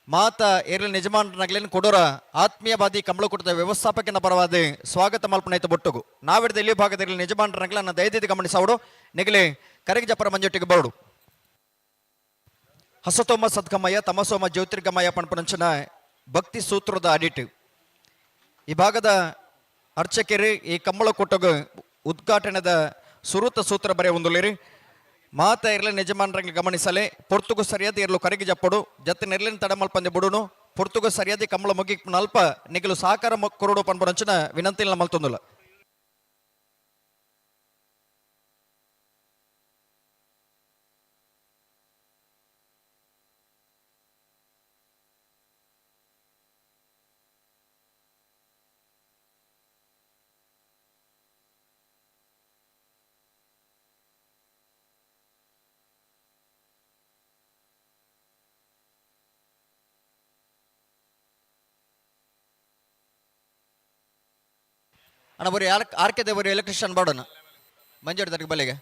ಮಾತ ಏರ್ಲಿ ನಿಜಮಾನಗ್ಲೇನು ಕೊಡೋರ ಆತ್ಮೀಯವಾದಿ ಕಂಬಳಕೂಟದ ವ್ಯವಸ್ಥಾಪಕನ ಪರವಾದ ಸ್ವಾಗತ ಮಲ್ಪನೈತ ಬೊಟ್ಟುಗು ನಾವಿಡ್ದ ಇಲ್ಲಿ ಭಾಗದಲ್ಲಿ ನಿಜಮಾನಗ್ಲ ನನ್ನ ದಯದಿದ್ದು ಗಮನಿಸವಡು ನಿಗಲಿ ಕರಗಿ ಜಪರ ಮಂಜೊಟ್ಟಿಗೆ ಬರಡು ಹಸತೋಮ ಸದ್ಗಮಯ ತಮಸೋಮ ಜ್ಯೋತಿರ್ಗಮಯ ಪಣಪಣಂಚನ ಭಕ್ತಿ ಸೂತ್ರದ ಅಡಿಟ್ ಈ ಭಾಗದ ಅರ್ಚಕರು ಈ ಕಂಬಳಕೂಟಗ ಉದ್ಘಾಟನೆದ ಸುರುತ ಸೂತ್ರ ಬರೆಯ ಒಂದುಲೇರಿ ಮಾತ ಇರಲಿ ನಿಜಮಾನರಂಗ ಗಮನಿಸಲೆ ಪೊರ್ತುಗು ಸರಿಯಾದ ಇರಲು ಕರಗಿ ಜಪ್ಪಡು ಜತ್ತೆ ನೆರಳಿನ ತಡಮಲ್ಪಂದೆ ಬಿಡುನು ಪೊರ್ತುಗು ಸರಿಯಾದ ಕಂಬಳ ಮುಗಿ ನಲ್ಪ ನಿಗಲು ಸಹಕಾರ ಕೊರಡು ಪನ್ಪರಂಚನ ವಿನಂತಿ ಮಲ್ತೊಂದುಲ್ಲ ಅಣ್ಣ ಬರೀ ಆರ್ಕೆ ದೇವರು ಎಲೆಕ್ಟ್ರಿಷಿಯನ್ ಬಾಡೋಣ ಮಂಜೋಡಿ ತರಗೆ ಬಲೆಗೆ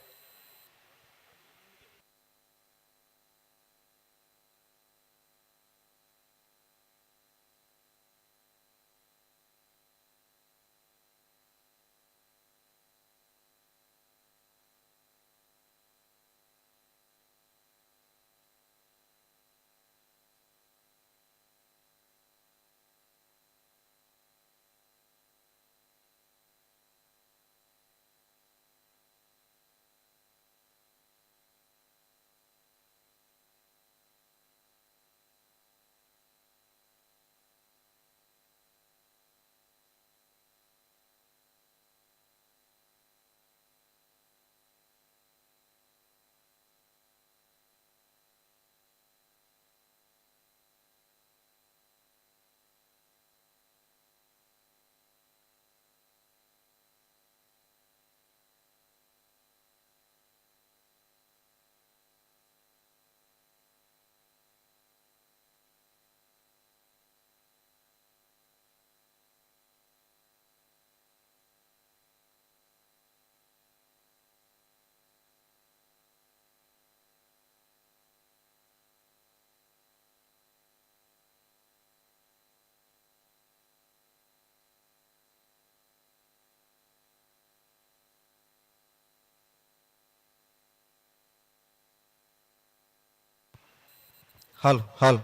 ಹಾಲ್ ಹಾಲ್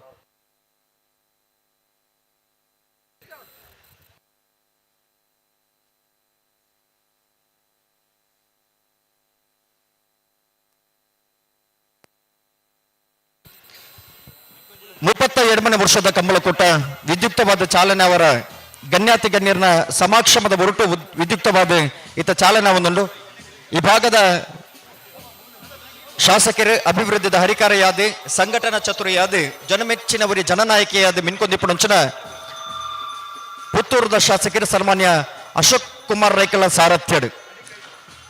ಎರಡನೇ ವರ್ಷದ ಕಂಬಳಕೂಟ ವಿದ್ಯುಕ್ತವಾದ ಚಾಲನೆ ಅವರ ಗಣ್ಯಾತಿ ಗಣ್ಯರನ ಸಮಾಕ್ಷಮದ ಹೊರಟು ವಿದ್ಯುಕ್ತವಾದ ಇತ ಚಾಲನೆ ಒಂದುಂಡು ಈ ಭಾಗದ ಶಾಸಕರು ಅಭಿವೃದ್ಧಿದ ಹರಿಕಾರಯಾದೆ ಸಂಘಟನಾ ಚತುರಿಯಾದೆ ಜನಮೆಚ್ಚಿನವರಿ ಜನನಾಯಕಿಯಾದ ಮಿನ್ಕೊಂದಿಪ್ಪುಂಚನ ಪುತ್ತೂರದ ಶಾಸಕರು ಸನ್ಮಾನ್ಯ ಅಶೋಕ್ ಕುಮಾರ್ ರೈಕಲ ಸಾರಥ್ಯಡು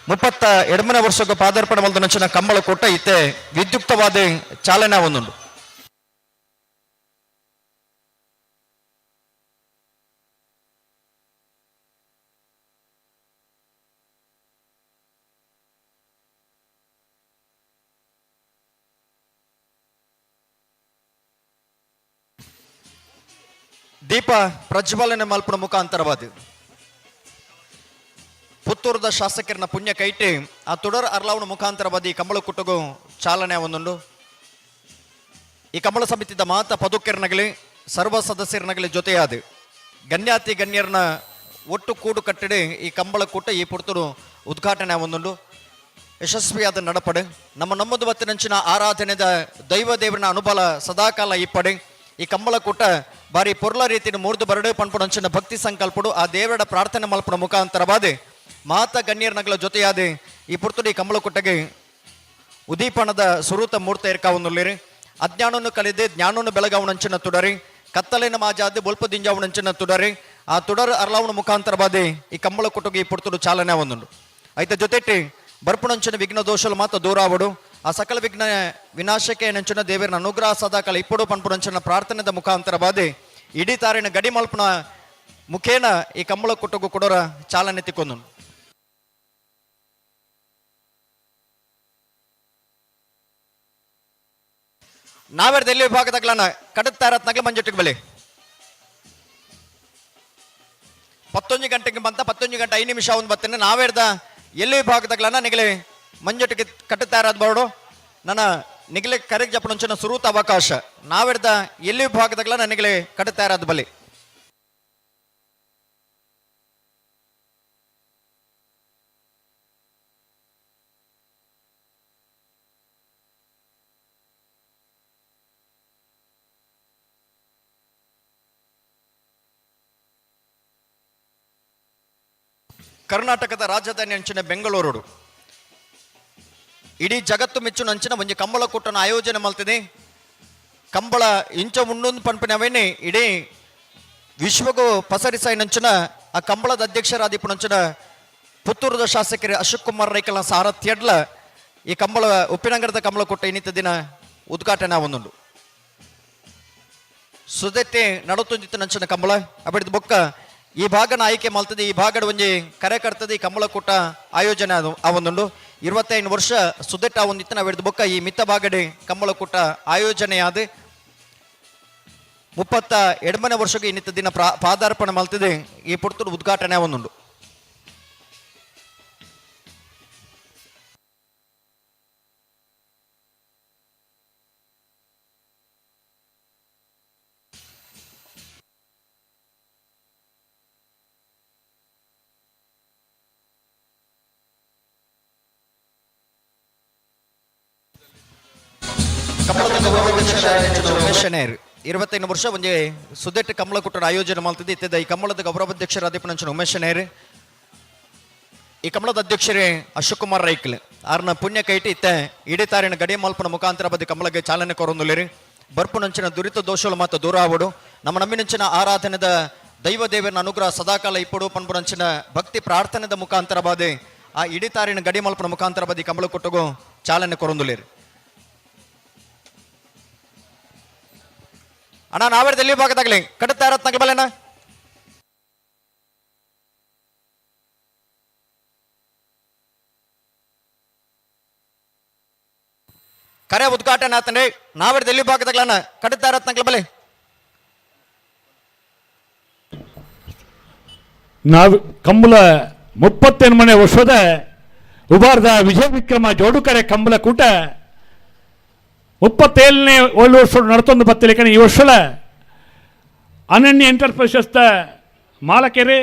32ನೇ ವರ್ಷಕ್ಕೆ ಪಾದಾರ್ಪಣೆ ಮಲ್ದನಂಚಿನ ಕಂಬಳಕೂಟ ಇತ್ತೆ ವಿದ್ಯುಕ್ತವಾದ ಚಾಲನೆ ಒಂದುಂಡು ದೀಪ ಪ್ರಜ್ವಲನೆ ಮಲ್ಪನ ಮುಖಾಂತರವಾದ ಪುತ್ತೂರದ ಶಾಸಕರನ್ನ ಪುಣ್ಯ ಕೈಟಿ ಆ ತುಡರ್ ಅರ್ಲಾವಣ ಮುಖಾಂತರವಾದ ಈ ಕಂಬಳ ಕುಟ್ಟಗೂ ಚಾಲನೆ ಒಂದುಂಡು ಈ ಕಂಬಳ ಸಮಿತಿದ ಮಾತ ಪದುಕೆರ್ನಗಲಿ ಸರ್ವ ಸದಸ್ಯರನಗಲಿ ಜೊತೆಯಾದ ಗಣ್ಯಾತಿ ಗಣ್ಯರನ್ನ ಒಟ್ಟು ಕೂಡು ಕಟ್ಟಿಡಿ ಈ ಕಂಬಳ ಕೂಟ ಈ ಪುರ್ತರು ಉದ್ಘಾಟನೆ ಒಂದುಂಡು ಯಶಸ್ವಿಯಾದ ನಡಪಡೆ ನಮ್ಮದು ಬತ್ತಿನಂಚಿನ ಆರಾಧನೆದ ದೈವ ದೇವರನ ಅನುಬಲ ಸದಾಕಾಲ ಇಪ್ಪಡೆ ಈ ಕಂಬಳ ಕೂಟ ಬಾರಿ ಪೊರ್ಲ ರೀತಿಯ ಮೂರ್ದು ಬರಡೆ ಪಣ್ಪುಡಂಚಿನ ಭಕ್ತಿ ಸಂಕಲ್ಪಡು ಆ ದೇವರ ಪ್ರಾರ್ಥನೆ ಮಲ್ಪನ ಮುಖಾಂತರವಾದ ಮಾತ ಗಣ್ಯರ್ನಗಳ ಜೊತೆಯಾದ ಈ ಪುರ್ತುಡಿ ಕಂಬಳಕುಟ್ಟಗೆ ಉದೀಪಣದ ಸುರೂತ ಮೂರ್ತ ಇರ್ಕಾವನ್ನುಲ್ಲಿರಿ ಅಜ್ಞಾನವನ್ನು ಕಲಿದೆ ಜ್ಞಾನವನ್ನು ಬೆಳಗಾವಣಂಚಿನ ತುಡರಿ ಕತ್ತಲಿನ ಮಾಜಾದ ಬೊಲ್ಪ ದಿಂಜಾವಣಂಚಿನ ತುಡರಿ ಆ ತುಡರ್ ಅರ್ಲಾವಣ ಮುಖಾಂತರವಾದ ಈ ಕಂಬಳಕುಟ್ಟಗೆ ಈ ಪುರ್ತುಡು ಚಾಲನೆ ಒಂದುಂಡು ಐತ ಜೊತೆಟ್ಟಿ ಬರ್ಪುಣಂಚಿನ ವಿಘ್ನ ದೋಷಲು ಮಾತ್ರ ದೂರಾವಡು ಆ ಸಕಲ ವಿಘ್ನ ವಿನಾಶಕ್ಕೆ ನೆಂಚಿನ ದೇವರನ ಅನುಗ್ರಹ ಸದಾಕಾಲ ಇಪ್ಪಡು ಪನ್ಪುರಂಚನ ಪ್ರಾರ್ಥನೆದ ಮುಖಾಂತರವಾದ ಇಡೀ ತಾರಿನ ಗಡಿ ಮಲ್ಪನ ಮುಖೇನ ಈ ಕಂಬಳ ಕುಟ್ಟಗೂ ಕೊಡೋರ ಚಾಲನೆ ತಿಕ್ಕೊಂದು ನಾವೇರ್ದ ಎಲ್ಲಿ ವಿಭಾಗದಾಗ್ಲನ ಕಡುತ್ತಾ ಇರತ್ನಾಗ್ಲ ಮಂಜುಟ್ಟಿಗೆ ಬಲಿ 11 ಗಂಟೆಗೆ ಬಂತ 11 ಗಂಟೆ 5 ನಿಮಿಷ ಒಂದು ಬರ್ತೇನೆ ನಾವೇರ್ದ ಎಲ್ಲಿ ವಿಭಾಗದಾಗ್ಲನ ನಿಗಲಿ ಮಂಜುಟ್ಟಿಗೆ ಕಟ್ಟುತ್ತಾ ಇರೋದು ಬೋರ್ಡು ನನ್ನ ನಿಗಲಿ ಕರೆಗೆ ಜಪ್ಪನುಂಚಿನ ಸುರೂತ ಅವಕಾಶ ನಾವೇರ್ದ ಎಲ್ಲಿ ವಿಭಾಗದಾಗ್ಲ ನನಗೆ ಕಟ್ಟುತ್ತಾ ಇರೋದು ಬಲಿ ಕರ್ನಾಟಕದ ರಾಜಧಾನಿ ಅಂಚಿನ ಬೆಂಗಳೂರು ಇಡೀ ಜಗತ್ತು ಮೆಚ್ಚುನ ಅಂಚಿನ ಒಂಜಿ ಕಂಬಳ ಕೂಟನ ಆಯೋಜನೆ ಮಾಡ್ತಿದೆ ಕಂಬಳ ಇಂಚ ಮುನ್ನೊಂದು ಪಂಪಿನವೇನೆ ಇಡೀ ವಿಶ್ವಗೂ ಪಸರಿಸಾಯಿನಂಚಿನ ಆ ಕಂಬಳದ ಅಧ್ಯಕ್ಷರಾದಿಪುನಂಚಿನ ಪುತ್ತೂರದ ಶಾಸಕರು ಅಶೋಕ್ ಕುಮಾರ್ ರೈಕಲ್ನ ಸಾರಥ್ಯಡ್ಲ ಈ ಕಂಬಳ ಉಪ್ಪಿನಂಗರದ ಕಂಬಳ ಕೂಟ ಇನ್ನಿತ ದಿನ ಉದ್ಘಾಟನೆ ಆವೊಂದುಂಡು ಸುದೆತ್ತೆ ನಡತೊಂದಿತ್ತು ನಂಚಿನ ಕಂಬಳ ಅಬಡಿದ ಬೊಕ್ಕ ಈ ಭಾಗನ ಆಯ್ಕೆ ಮಾಡ್ತದೆ ಈ ಭಾಗದ ಒಂಜಿ ಕರೆ ಕರ್ತದೆ ಈ ಕಂಬಳ ಕೂಟ ಆಯೋಜನೆ ಆವೊಂದುಂಡು 25 ವರ್ಷ ಸುದೆಟ್ಟ ಒಂದಿತ್ತು ನಾವು ಹಿಡಿದು ಬೊಕ್ಕ ಈ ಮಿತ್ತ ಭಾಗಡೆ ಕಂಬಳ ಕೂಟ ಆಯೋಜನೆ ಆದ 32ನೇ ವರ್ಷಕ್ಕೆ ಇನ್ನಿತ್ತ ದಿನ ಪಾದಾರ್ಪಣೆ ಮಾಡ್ತಿದೆ ಈ ಪುರ್ತದ ಉದ್ಘಾಟನೆ ಆವೊಂದುಂಡು ಉಮೇಶನೇರ್ 25 ವರ್ಷ ಒಂಜಿ ಸುದೆಟ್ ಕಂಬಳ ಕೂಟದ ಆಯೋಜನೆ ಮಾಡ್ತಿದ್ದೆ ಇತ್ತಿದ್ದ ಈ ಕಂಬಳದ ಗೌರವಾಧ್ಯಕ್ಷರಾದಿಪುನಂಚಿನ ಉಮೇಶನೇರ್ ಈ ಕಂಬಳದ ಅಧ್ಯಕ್ಷರೇ ಅಶೋಕ್ ಕುಮಾರ್ ರೈಕಲ್ ಆರ್ನ ಪುಣ್ಯ ಕೈಟಿ ಇತ್ತೆ ಇಡೀ ತಾರಿನ ಗಡಿಯ ಮಲ್ಪನ ಮುಖಾಂತರ ಬದಿ ಕಂಬಳಗೆ ಚಾಲನೆ ಕೊರೊಂದುಲ್ಲೇರಿ ಬರ್ಪುನಂಚಿನ ದುರಿತ ದೋಷಗಳು ಮತ್ತು ದೂರ ಆವಡು ನಮ್ಮ ನಮ್ಮಿನಂಚಿನ ಆರಾಧನೆದ ದೈವ ದೇವರ ಅನುಗ್ರಹ ಸದಾಕಾಲ ಇಪ್ಪಡು ಪನ್ಪುನಂಚಿನ ಭಕ್ತಿ ಪ್ರಾರ್ಥನೆದ ಮುಖಾಂತರ ಬಾದೆ ಆ ಇಡೀ ತಾರಿನ ಗಡಿ ಮಲ್ಪನ ಮುಖಾಂತರ ಬದಿ ಕಂಬಳ ಕೂಟಗೂ ಚಾಲನೆ ಕೊರೊಂದುಲ್ಲೇರಿ ಅಣ್ಣ ನಾವೇರ್ದ ಎಲ್ಲಿ ಭಾಗದಾಗ್ಲಿ ಕಡುತ್ತಾ ಇರತ್ನಾಗ ಬಲೇನ ಕರೆ ಉದ್ಘಾಟನೆ ಆತಂದ್ರೆ ನಾವೇರ್ದ ಎಲ್ಲಿ ಭಾಗದಾಗ್ಲನ ಕಡುತ್ತಾ ಇರತ್ನಾಗ ಬಲೆ ನಾವು ಕಂಬಳ 38ನೇ ವರ್ಷದ ಉಬಾರ್ದ ವಿಜಯ ವಿಕ್ರಮ ಜೋಡುಕರೆ ಕಂಬಳ ಕೂಟ 37ನೇ ವರ್ಷ ನಡತೊಂದು ಬತ್ತಲಿಕನೆ ಈ ವರ್ಷದ ಅನನ್ಯ ಎಂಟರ್ಪ್ರೈಸಸ್ದ ಮಾಲಕೆರೆ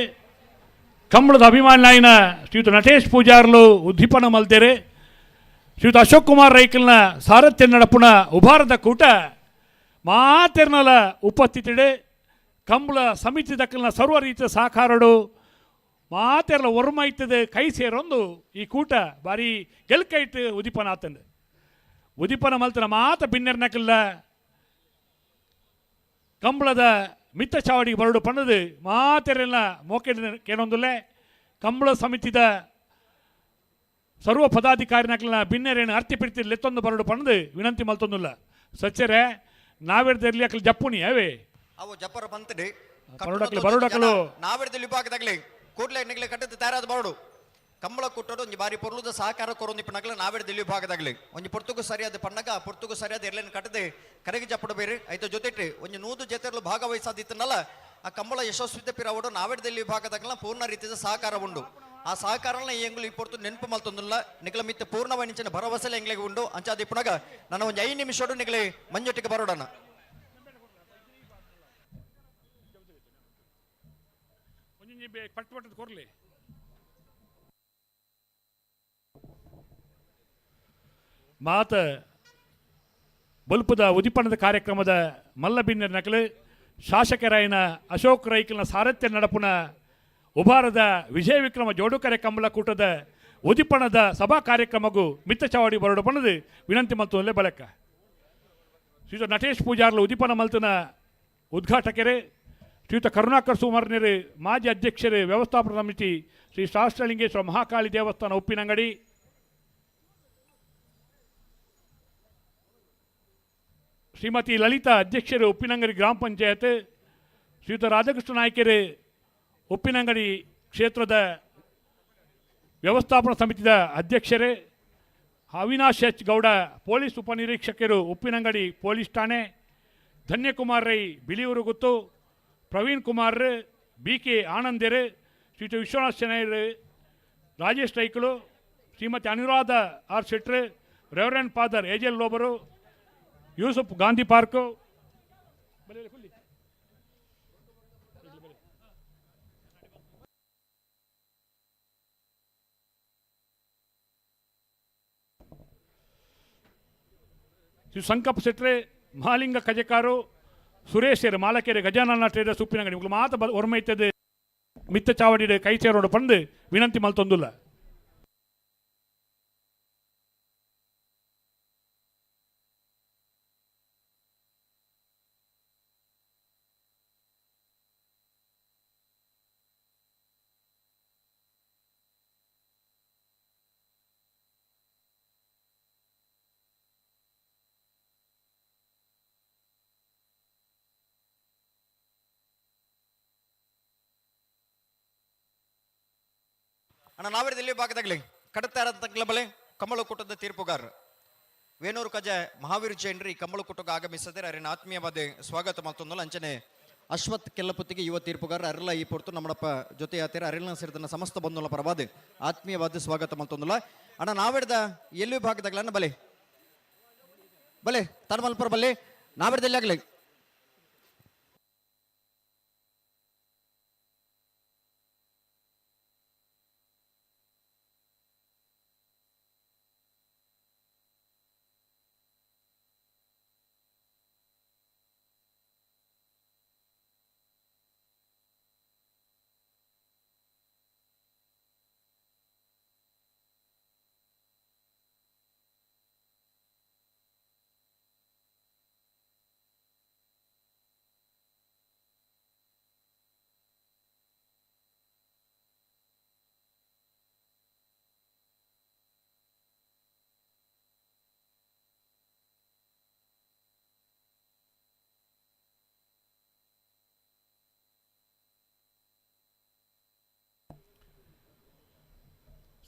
ಕಂಬಳದ ಅಭಿಮಾನಿಯಾಯಿನ ಶ್ರೀಯುತ ನಟೇಶ್ ಪೂಜಾರ್ಲು ಉದ್ದೀಪನ ಮಲ್ದೇರೆ ಶ್ರೀಯುತ ಅಶೋಕ್ ಕುಮಾರ್ ರೈಕಲ್ನ ಸಾರಥ್ಯ ನಡಪುನ ಉಭಾರದ ಕೂಟ ಮಾತೆರ್ನಲ ಉಪಸ್ಥಿತಿಡೆ ಕಂಬಳ ಸಮಿತಿ ದಕ್ಕಲ್ನ ಸರ್ವ ರೀತಿಯ ಸಹಕಾರಡು ಮಾತೆರ್ಲ ಒರ್ಮೈತದ ಕೈ ಸೇರೊಂದು ಈ ಕೂಟ ಬಾರಿ ಗೆಲ್ಕೈಟ್ ಉದ್ದೀಪನ ಆತಂದೆ ಉದಿಪನ ಮಲ್ತನ ಮಾತ ಬಿನ್ನೆರ್ನಕಲ್ಲ ಕಂಬಳದ ಮಿತ್ತ ಚಾವಡಿಗೆ ಬರಡು ಪಣ್ಣದು ಮಾತೆರೆಲ್ಲ ಮೋಕೆ ಕೇಳೊಂದುಲ್ಲೆ ಕಂಬಳ ಸಮಿತಿದ ಸರ್ವ ಪದಾಧಿಕಾರಿನಕಲ್ನ ಬಿನ್ನೆರೇನು ಅರ್ತಿ ಪಿಡ್ತಿ ಲೆತ್ತೊಂದು ಬರಡು ಪಣ್ಣದು ವಿನಂತಿ ಮಲ್ತೊಂದುಲ್ಲ ಸಚ್ಚರೆ ನಾವೆಡ್ದಲ್ಲಿ ಅಕಲ್ ಜಪ್ಪುನಿ ಅವೇ ಅವು ಜಪ್ಪರ ಬಂತಡಿ ಬರೋಡಕಲು ನಾವೆಡ್ದಲ್ಲಿ ವಿಭಾಗದಾಗ್ಲಿ ಕೂಡ್ಲೆ ನಿಗ್ಲೆ ಕಟ್ಟದ ತಯಾರಾದ ಬರಡು ಕಂಬಳ ಕೂಟೋಡು ಒಂಜಿ ಬಾರಿ ಪೊರ್ಲುದ ಸಹಕಾರ ಕೊರೊಂದಿ ಪನ್ನಗಲ ನಾವೇಡ್ ದಿಲ್ಲಿ ಭಾಗದಾಗ್ಲಿ ಒಂಜಿ ಪೊರ್ತುಗು ಸರಿಯಾದ ಪನ್ನಗ ಪೊರ್ತುಗು ಸರಿಯಾದ ಎರ್ಲೇನು ಕಟ್ಟದೆ ಕರೆಗೆ ಜಪ್ಪಡು ಬೇರೆ ಐತ ಜೊತೆಟ್ಟು ಒಂಜಿ 100 ಜೊತೆರ್ಲು ಭಾಗವಹಿಸಾದಿತ್ತನಲ್ಲ ಆ ಕಂಬಳ ಯಶಸ್ವಿತೆ ಪಿರಾವಡು ನಾವೇಡ್ ದಿಲ್ಲಿ ಭಾಗದಾಗ್ಲ ಪೂರ್ಣ ರೀತಿಯ ಸಹಕಾರ ಉಂಡು ಆ ಸಹಕಾರನ ಎಂಗ್ಲು ಈ ಪೊರ್ತು ನೆನಪು ಮಲ್ತೊಂದುಲ್ಲ ನಿಗಲ ಮಿತ್ತ ಪೂರ್ಣವನಿಂಚಿನ ಭರವಸೆಲೆ ಎಂಗ್ಲಿಗೆ ಉಂಡು ಅಂಚಾದಿ ಪುನಗ ನಾನು ಒಂಜಿ 5 ನಿಮಿಷಡು ನಿಗಲಿ ಮಂಜೊಟ್ಟಿಗೆ ಬರೋಡಣ ಪಟ್ಟು ಕೊರ್ಲಿ ಮಾತ ಬಲ್ಪದ ಉದಿಪಣದ ಕಾರ್ಯಕ್ರಮದ ಮಲ್ಲಬಿನ್ನರ್ ನಕಲು ಶಾಸಕರಾಯನ ಅಶೋಕ್ ರೈಕಲ್ನ ಸಾರಥ್ಯ ನಡಪುನ ಉಭಾರದ ವಿಜಯ ವಿಕ್ರಮ ಜೋಡುಕರೆ ಕಂಬಳ ಕೂಟದ ಉದಿಪಣದ ಸಭಾ ಕಾರ್ಯಕ್ರಮಗೂ ಮಿತ್ತ ಚಾವಡಿ ಬರಡು ಪಣದು ವಿನಂತಿ ಮಲ್ತೊಂದಲೇ ಬಳಕ ಶ್ರೀಯುತ ನಟೇಶ್ ಪೂಜಾರ್ಲು ಉದಿಪನ ಮಲ್ತನ ಉದ್ಘಾಟಕರೇ ಶ್ರೀಯುತ ಕರುಣಾಕರ್ ಸುಮಾರ್ನೇರು ಮಾಜಿ ಅಧ್ಯಕ್ಷರು ವ್ಯವಸ್ಥಾಪನಾ ಸಮಿತಿ ಶ್ರೀ ಸಹಸ್ರಲಿಂಗೇಶ್ವರ ಮಹಾಕಾಳಿ ದೇವಸ್ಥಾನ ಉಪ್ಪಿನಂಗಡಿ ಶ್ರೀಮತಿ ಲಲಿತಾ ಅಧ್ಯಕ್ಷರು ಉಪ್ಪಿನಂಗಡಿ ಗ್ರಾಮ ಪಂಚಾಯತ್ ಶ್ರೀಯುತ ರಾಧಾಕೃಷ್ಣ ನಾಯ್ಕರು ಉಪ್ಪಿನಂಗಡಿ ಕ್ಷೇತ್ರದ ವ್ಯವಸ್ಥಾಪನಾ ಸಮಿತಿಯ ಅಧ್ಯಕ್ಷರೇ ಅವಿನಾಶ್ ಎಚ್ ಗೌಡ ಪೊಲೀಸ್ ಉಪನಿರೀಕ್ಷಕರು ಉಪ್ಪಿನಂಗಡಿ ಪೊಲೀಸ್ ಠಾಣೆ, ಧನ್ಯಕುಮಾರ್ ರೈ ಬಿಳಿಯೂರು ಗುತ್ತು, ಪ್ರವೀಣ್ ಕುಮಾರ್, ಬಿ ಕೆ ಆನಂದರ್, ಶ್ರೀ ವಿಶ್ವನಾಥ್ ಶೆಣೈರ್, ರಾಜೇಶ್ ರೈಕಲು, ಶ್ರೀಮತಿ ಅನುರಾಧ ಆರ್ ಶೆಟ್ರ್, ರೆವರೆಂಡ್ ಫಾದರ್ ಏಜಲ್ ಲೋಬರು, ಯೂಸುಫ್ ಗಾಂಧಿ ಪಾರ್ಕು, ಶ್ರೀ ಸಂಕಪ್ಪ ಶೆಟ್ರೆ, ಮಹಾಲಿಂಗ ಕಜಕಾರು, ಸುರೇಶರ್ ಮಾಲಕೆರೆ ಗಜಾನನ ಟ್ರೇಡರ್ಸ್ ಉಪ್ಪಿನಂಗಡಿ ಇವುಗಳು ಮಾತ್ರ ಒರ್ಮೈತದೆ ಮಿತ್ತ ಚಾವಡಿ ಕೈ ಸೇರೋಡು ಪಂದು ವಿನಂತಿ ಮಲ್ತೊಂದುಲ್ಲ. ಅಣ್ಣ ನಾವಿರದಲ್ಲಿ ಭಾಗದಾಗಲಿ ಕಡತಾರ ಬಲೆ ಕಮಲ ಕೂಟದ ತೀರ್ಪುಗಾರ ವೇಣೂರು ಕಜ ಮಹಾವೀರ್ ಜೈನ್ರಿ ಕಮಲ ಕೂಟಗ ಆಗಮಿಸಿದರೆ ಅರಿನ ಆತ್ಮೀಯವಾದ ಸ್ವಾಗತ ಮತ್ತೊಂದಲ್ಲ ಅಂಚನೆ ಅಶ್ವಥ್ ಕೆಲ್ಲಪುತ್ತಿಗೆ ಯುವ ತೀರ್ಪುಗಾರ ಅರಿಲ್ಲ ಈ ಪೊರ್ತು ನಮ್ಮಪ್ಪ ಜೊತೆ ಆತೀರ ಅರಿಲ್ನ ಸೇರಿದ ಸಮಸ್ತ ಬಂಧುಗಳ ಪರವಾದ ಆತ್ಮೀಯವಾದ ಸ್ವಾಗತ ಮತ್ತೊಂದಲ್ಲ ಅಣ್ಣ ನಾವಿಡ್ದ ಎಲ್ಲಿ ಭಾಗದಾಗಲನ್ನ ಬಲೆ ಬಲೆ ತನ್ಮಲ್ಪರ ಬಲ್ಲೆ ನಾವಿಡ್ದಲ್ಲಿ ಆಗಲಿ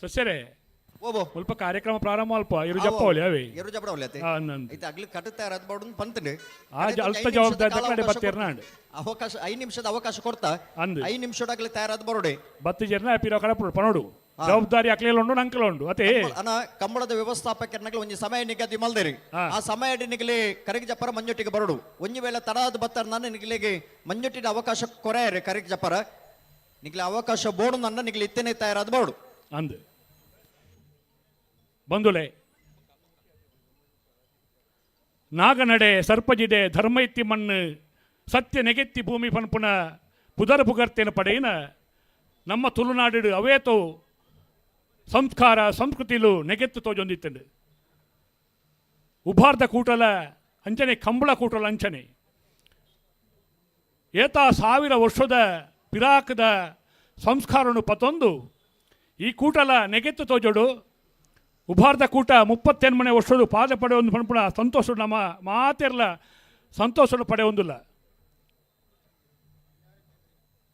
ಸಸ್ಯರೇ ಓಬೋ ಸ್ವಲ್ಪ ಕಾರ್ಯಕ್ರಮ ಪ್ರಾರಂಭ ಅಲ್ಪ ಇರು ಜಪ್ಪವಳಿ ಅವೇ ಎರು ಜಪಡ ಒಳ್ಳೆ ಆನಂದ್ ಐತೆ ಆಗ್ಲಿ ಕಟ್ಟುತ್ತಾ ಇರೋದು ಬಾಡು ಪಂತನೆ ಅಲ್ಪ ಜವಾಬ್ದಾರಿ ತಕ್ಕಡೆ ಬತ್ತಿರ್ನಾಂಡ್ ಅವಕಾಶ 5 ನಿಮಿಷದ ಅವಕಾಶ ಕೊಡ್ತಾ ಅಂದ್ 5 ನಿಮಿಷದಾಗಲಿ ತಯಾರಾದ ಬರೋಡೆ ಬತ್ತು ಜರ್ನ ಪಿರೋ ಕಡಪಡು ಪನೋಡು ಜವಾಬ್ದಾರಿ ಅಕ್ಲೇಲೊಂಡು ನಂಕಲೊಂಡು ಅತೆ ಅನ ಕಂಬಳದ ವ್ಯವಸ್ಥಾಪಕರ್ನಗಳು ಒಂಜಿ ಸಮಯ ನಿಗದಿ ಮಲ್ದೇರಿ ಆ ಸಮಯ ನಿಗಲಿ ಕರಿಗ ಜಪ್ಪರ ಮಂಜೊಟ್ಟಿಗೆ ಬರೋಡು ಒಂಜಿ ವೇಳೆ ತಡಾದ ಬತ್ತಾರ ನಾನು ನಿಗಲಿಗೆ ಮಂಜೊಟ್ಟಿನ ಅವಕಾಶ ಕೊರೆಯರೆ ಕರಿಗ ಜಪ್ಪರ ನಿಗಲಿ ಅವಕಾಶ ಬೋಡು ನನ್ನ ನಿಗಲಿ ಇತ್ತೇನೆ ತಯಾರಾದ ಬರೋಡು ಅಂದ್ ಬಂದುಲೆ ನಾಗನಡೆ ಸರ್ಪಜಿಡೆ ಧರ್ಮೈತಿ ಮಣ್ಣು ಸತ್ಯ ನೆಗೆತ್ತಿ ಭೂಮಿ ಪನ್ಪುನ ಪುದರ ಪುಗರ್ತಿನ ಪಡೆಯಿನ ನಮ್ಮ ತುಳುನಾಡು ಅವೇತೋ ಸಂಸ್ಕಾರ ಸಂಸ್ಕೃತಿಲು ನೆಗೆತ್ತು ತೋಜೊಂದಿತ್ತಂಡು ಉಭಾರ್ದ ಕೂಟಲ ಅಂಚನೆ ಕಂಬಳ ಕೂಟಲ ಅಂಚನೆ ಏತ 1000 ವರ್ಷದ ಪಿರಾಕದ ಸಂಸ್ಕಾರನು ಪತೊಂದು ಈ ಕೂಟಲ ನೆಗೆತ್ತು ತೋಜೋಡು ಉಭಾರ್ದ ಕೂಟ 38 ವರ್ಷದ ಪಾದ ಪಡೆ ಒಂದು ಪಣಪುಣ ಸಂತೋಷ ನಮ್ಮ ಮಾತೆರ್ಲ ಸಂತೋಷ ಪಡೆ ಒಂದಿಲ್ಲ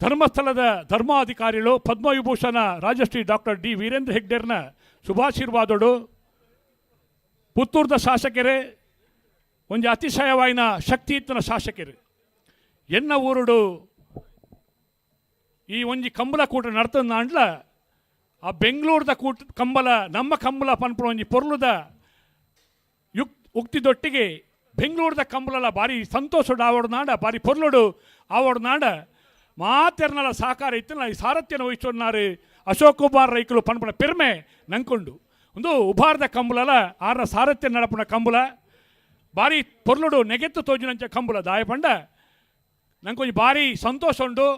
ಧರ್ಮಸ್ಥಳದ ಧರ್ಮಾಧಿಕಾರಿಗಳು ಪದ್ಮವಿಭೂಷಣ ರಾಜಶ್ರೀ ಡಾಕ್ಟರ್ ಡಿ ವೀರೇಂದ್ರ ಹೆಗ್ಡೆರ್ನ ಶುಭಾಶೀರ್ವಾದೋಡು ಪುತ್ತೂರ್ದ ಶಾಸಕರೇ ಒಂದು ಅತಿಶಯವಾಯಿನ ಶಕ್ತಿಯುತನ ಶಾಸಕರು ಎನ್ನ ಊರುಡು ಈ ಒಂಜಿ ಕಂಬಳ ಕೂಟ ನಡ್ತದ ಅಂಡ್ಲ ಆ ಬೆಂಗಳೂರದ ಕೂಟ ಕಂಬಳ ನಮ್ಮ ಕಂಬಳ ಪನ್ಪುಣ ಒಂಜಿ ಪೊರ್ಲುದ ಉಕ್ತಿದೊಟ್ಟಿಗೆ ಬೆಂಗಳೂರದ ಕಂಬಳ ಭಾರಿ ಸಂತೋಷಡು ಆವಡು ನಾಡ ಭಾರಿ ಪೊರ್ಲುಡು ಆವಡು ನಾಡ ಮಾತೆರ್ನಲ ಸಹಕಾರ ಇತ್ತು ಈ ಸಾರಥ್ಯನ ವಹಿಸೋನಾರು ಅಶೋಕ್ ಕುಮಾರ್ ರೈಕಲು ಪನ್ಪುಣ ಪೆರ್ಮೆ ನಂಕೊಂಡು ಒಂದು ಉಭಾರ್ದ ಕಂಬಳ ಆರ ಸಾರಥ್ಯ ನಡಪುಣ ಕಂಬಳ ಭಾರಿ ಪೊರ್ಲುಡು ನೆಗೆತ್ತು ತೋಜಿನಂಚ ಕಂಬಳ ದಾಯಪಂಡ ನಂಗೆ ಭಾರಿ ಸಂತೋಷ ಉಂಡು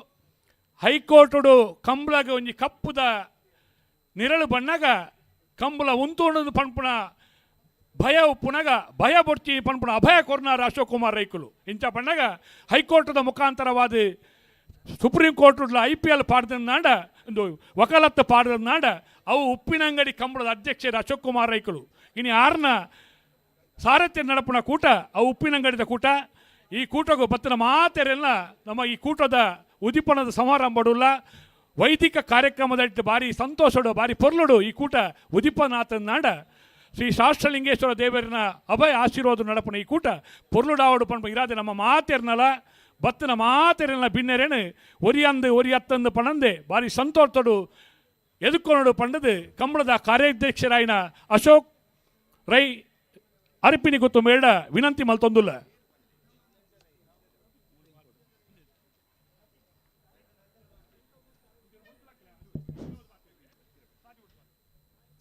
ಹೈಕೋರ್ಟುಡು ಕಂಬಳಗೆ ಒಂಜಿ ಕಪ್ಪುದ ನಿರಳು ಬಣ್ಣಗ ಕಂಬಳ ಉಂತುಂಡು ಪನ್ಪುಣ ಭಯ ಉಪ್ಪುನಗ ಭಯ ಬೊಡ್ಚಿ ಪನ್ಪುಣ ಅಭಯ ಕೊರ್ನಾರ ಅಶೋಕ್ ಕುಮಾರ್ ರೈಕುಲು ಇಂಚ ಪಣ್ಣಗ ಹೈಕೋರ್ಟದ ಮುಖಾಂತರವಾದ ಸುಪ್ರೀಂ ಕೋರ್ಟ್ IPL ಪಾಡ್ದ ನಾಡ ಒಂದು ವಕಾಲತ್ತು ಪಾಡ್ದ ನಾಡ ಅವು ಉಪ್ಪಿನಂಗಡಿ ಕಂಬಳದ ಅಧ್ಯಕ್ಷರು ಅಶೋಕ್ ಕುಮಾರ್ ರೈಕುಲು ಇನ್ನು ಆರ್ನ ಸಾರಥ್ಯ ನಡಪುಣ ಕೂಟ ಅವು ಉಪ್ಪಿನಂಗಡಿದ ಕೂಟ ಈ ಕೂಟಗೂ ಬತ್ತಿನ ಮಾತೆರೆಲ್ಲ ನಮ್ಮ ಈ ಕೂಟದ ಉದಿಪಣದ ಸಮಾರಂಭಡುಲ್ಲ ವೈದಿಕ ಕಾರ್ಯಕ್ರಮದ ಭಾರಿ ಸಂತೋಷಡು ಭಾರಿ ಪೊರ್ಲುಡು ಈ ಕೂಟ ಉದಿಪನಾಥ ನಾಡ ಶ್ರೀ ಶಾಸ್ತ್ರಲಿಂಗೇಶ್ವರ ದೇವರಿನ ಅಭಯ ಆಶೀರ್ವಾದ ನಡಪನ ಈ ಕೂಟ ಪೊರ್ಲುಡಾವಡು ಪಣಪ ಇರಾದೆ ನಮ್ಮ ಮಾತೆರ್ನಲ ಬತ್ತನ ಮಾತೆರನ ಬಿನ್ನೆರೇನು ಒರಿಯತ್ತಂದು ಪಣಂದೆ ಬಾರಿ ಸಂತೋಷಡು ಎದುಕೊಂಡು ಪಂಡದು ಕಂಬಳದ ಕಾರ್ಯಾಧ್ಯಕ್ಷರಾಯಿನ ಅಶೋಕ್ ರೈ ಅರಿಪಿನಿ ಗೊತ್ತು ಮೇಡ ವಿನಂತಿ ಮಲ್ತೊಂದುಲ್ಲ.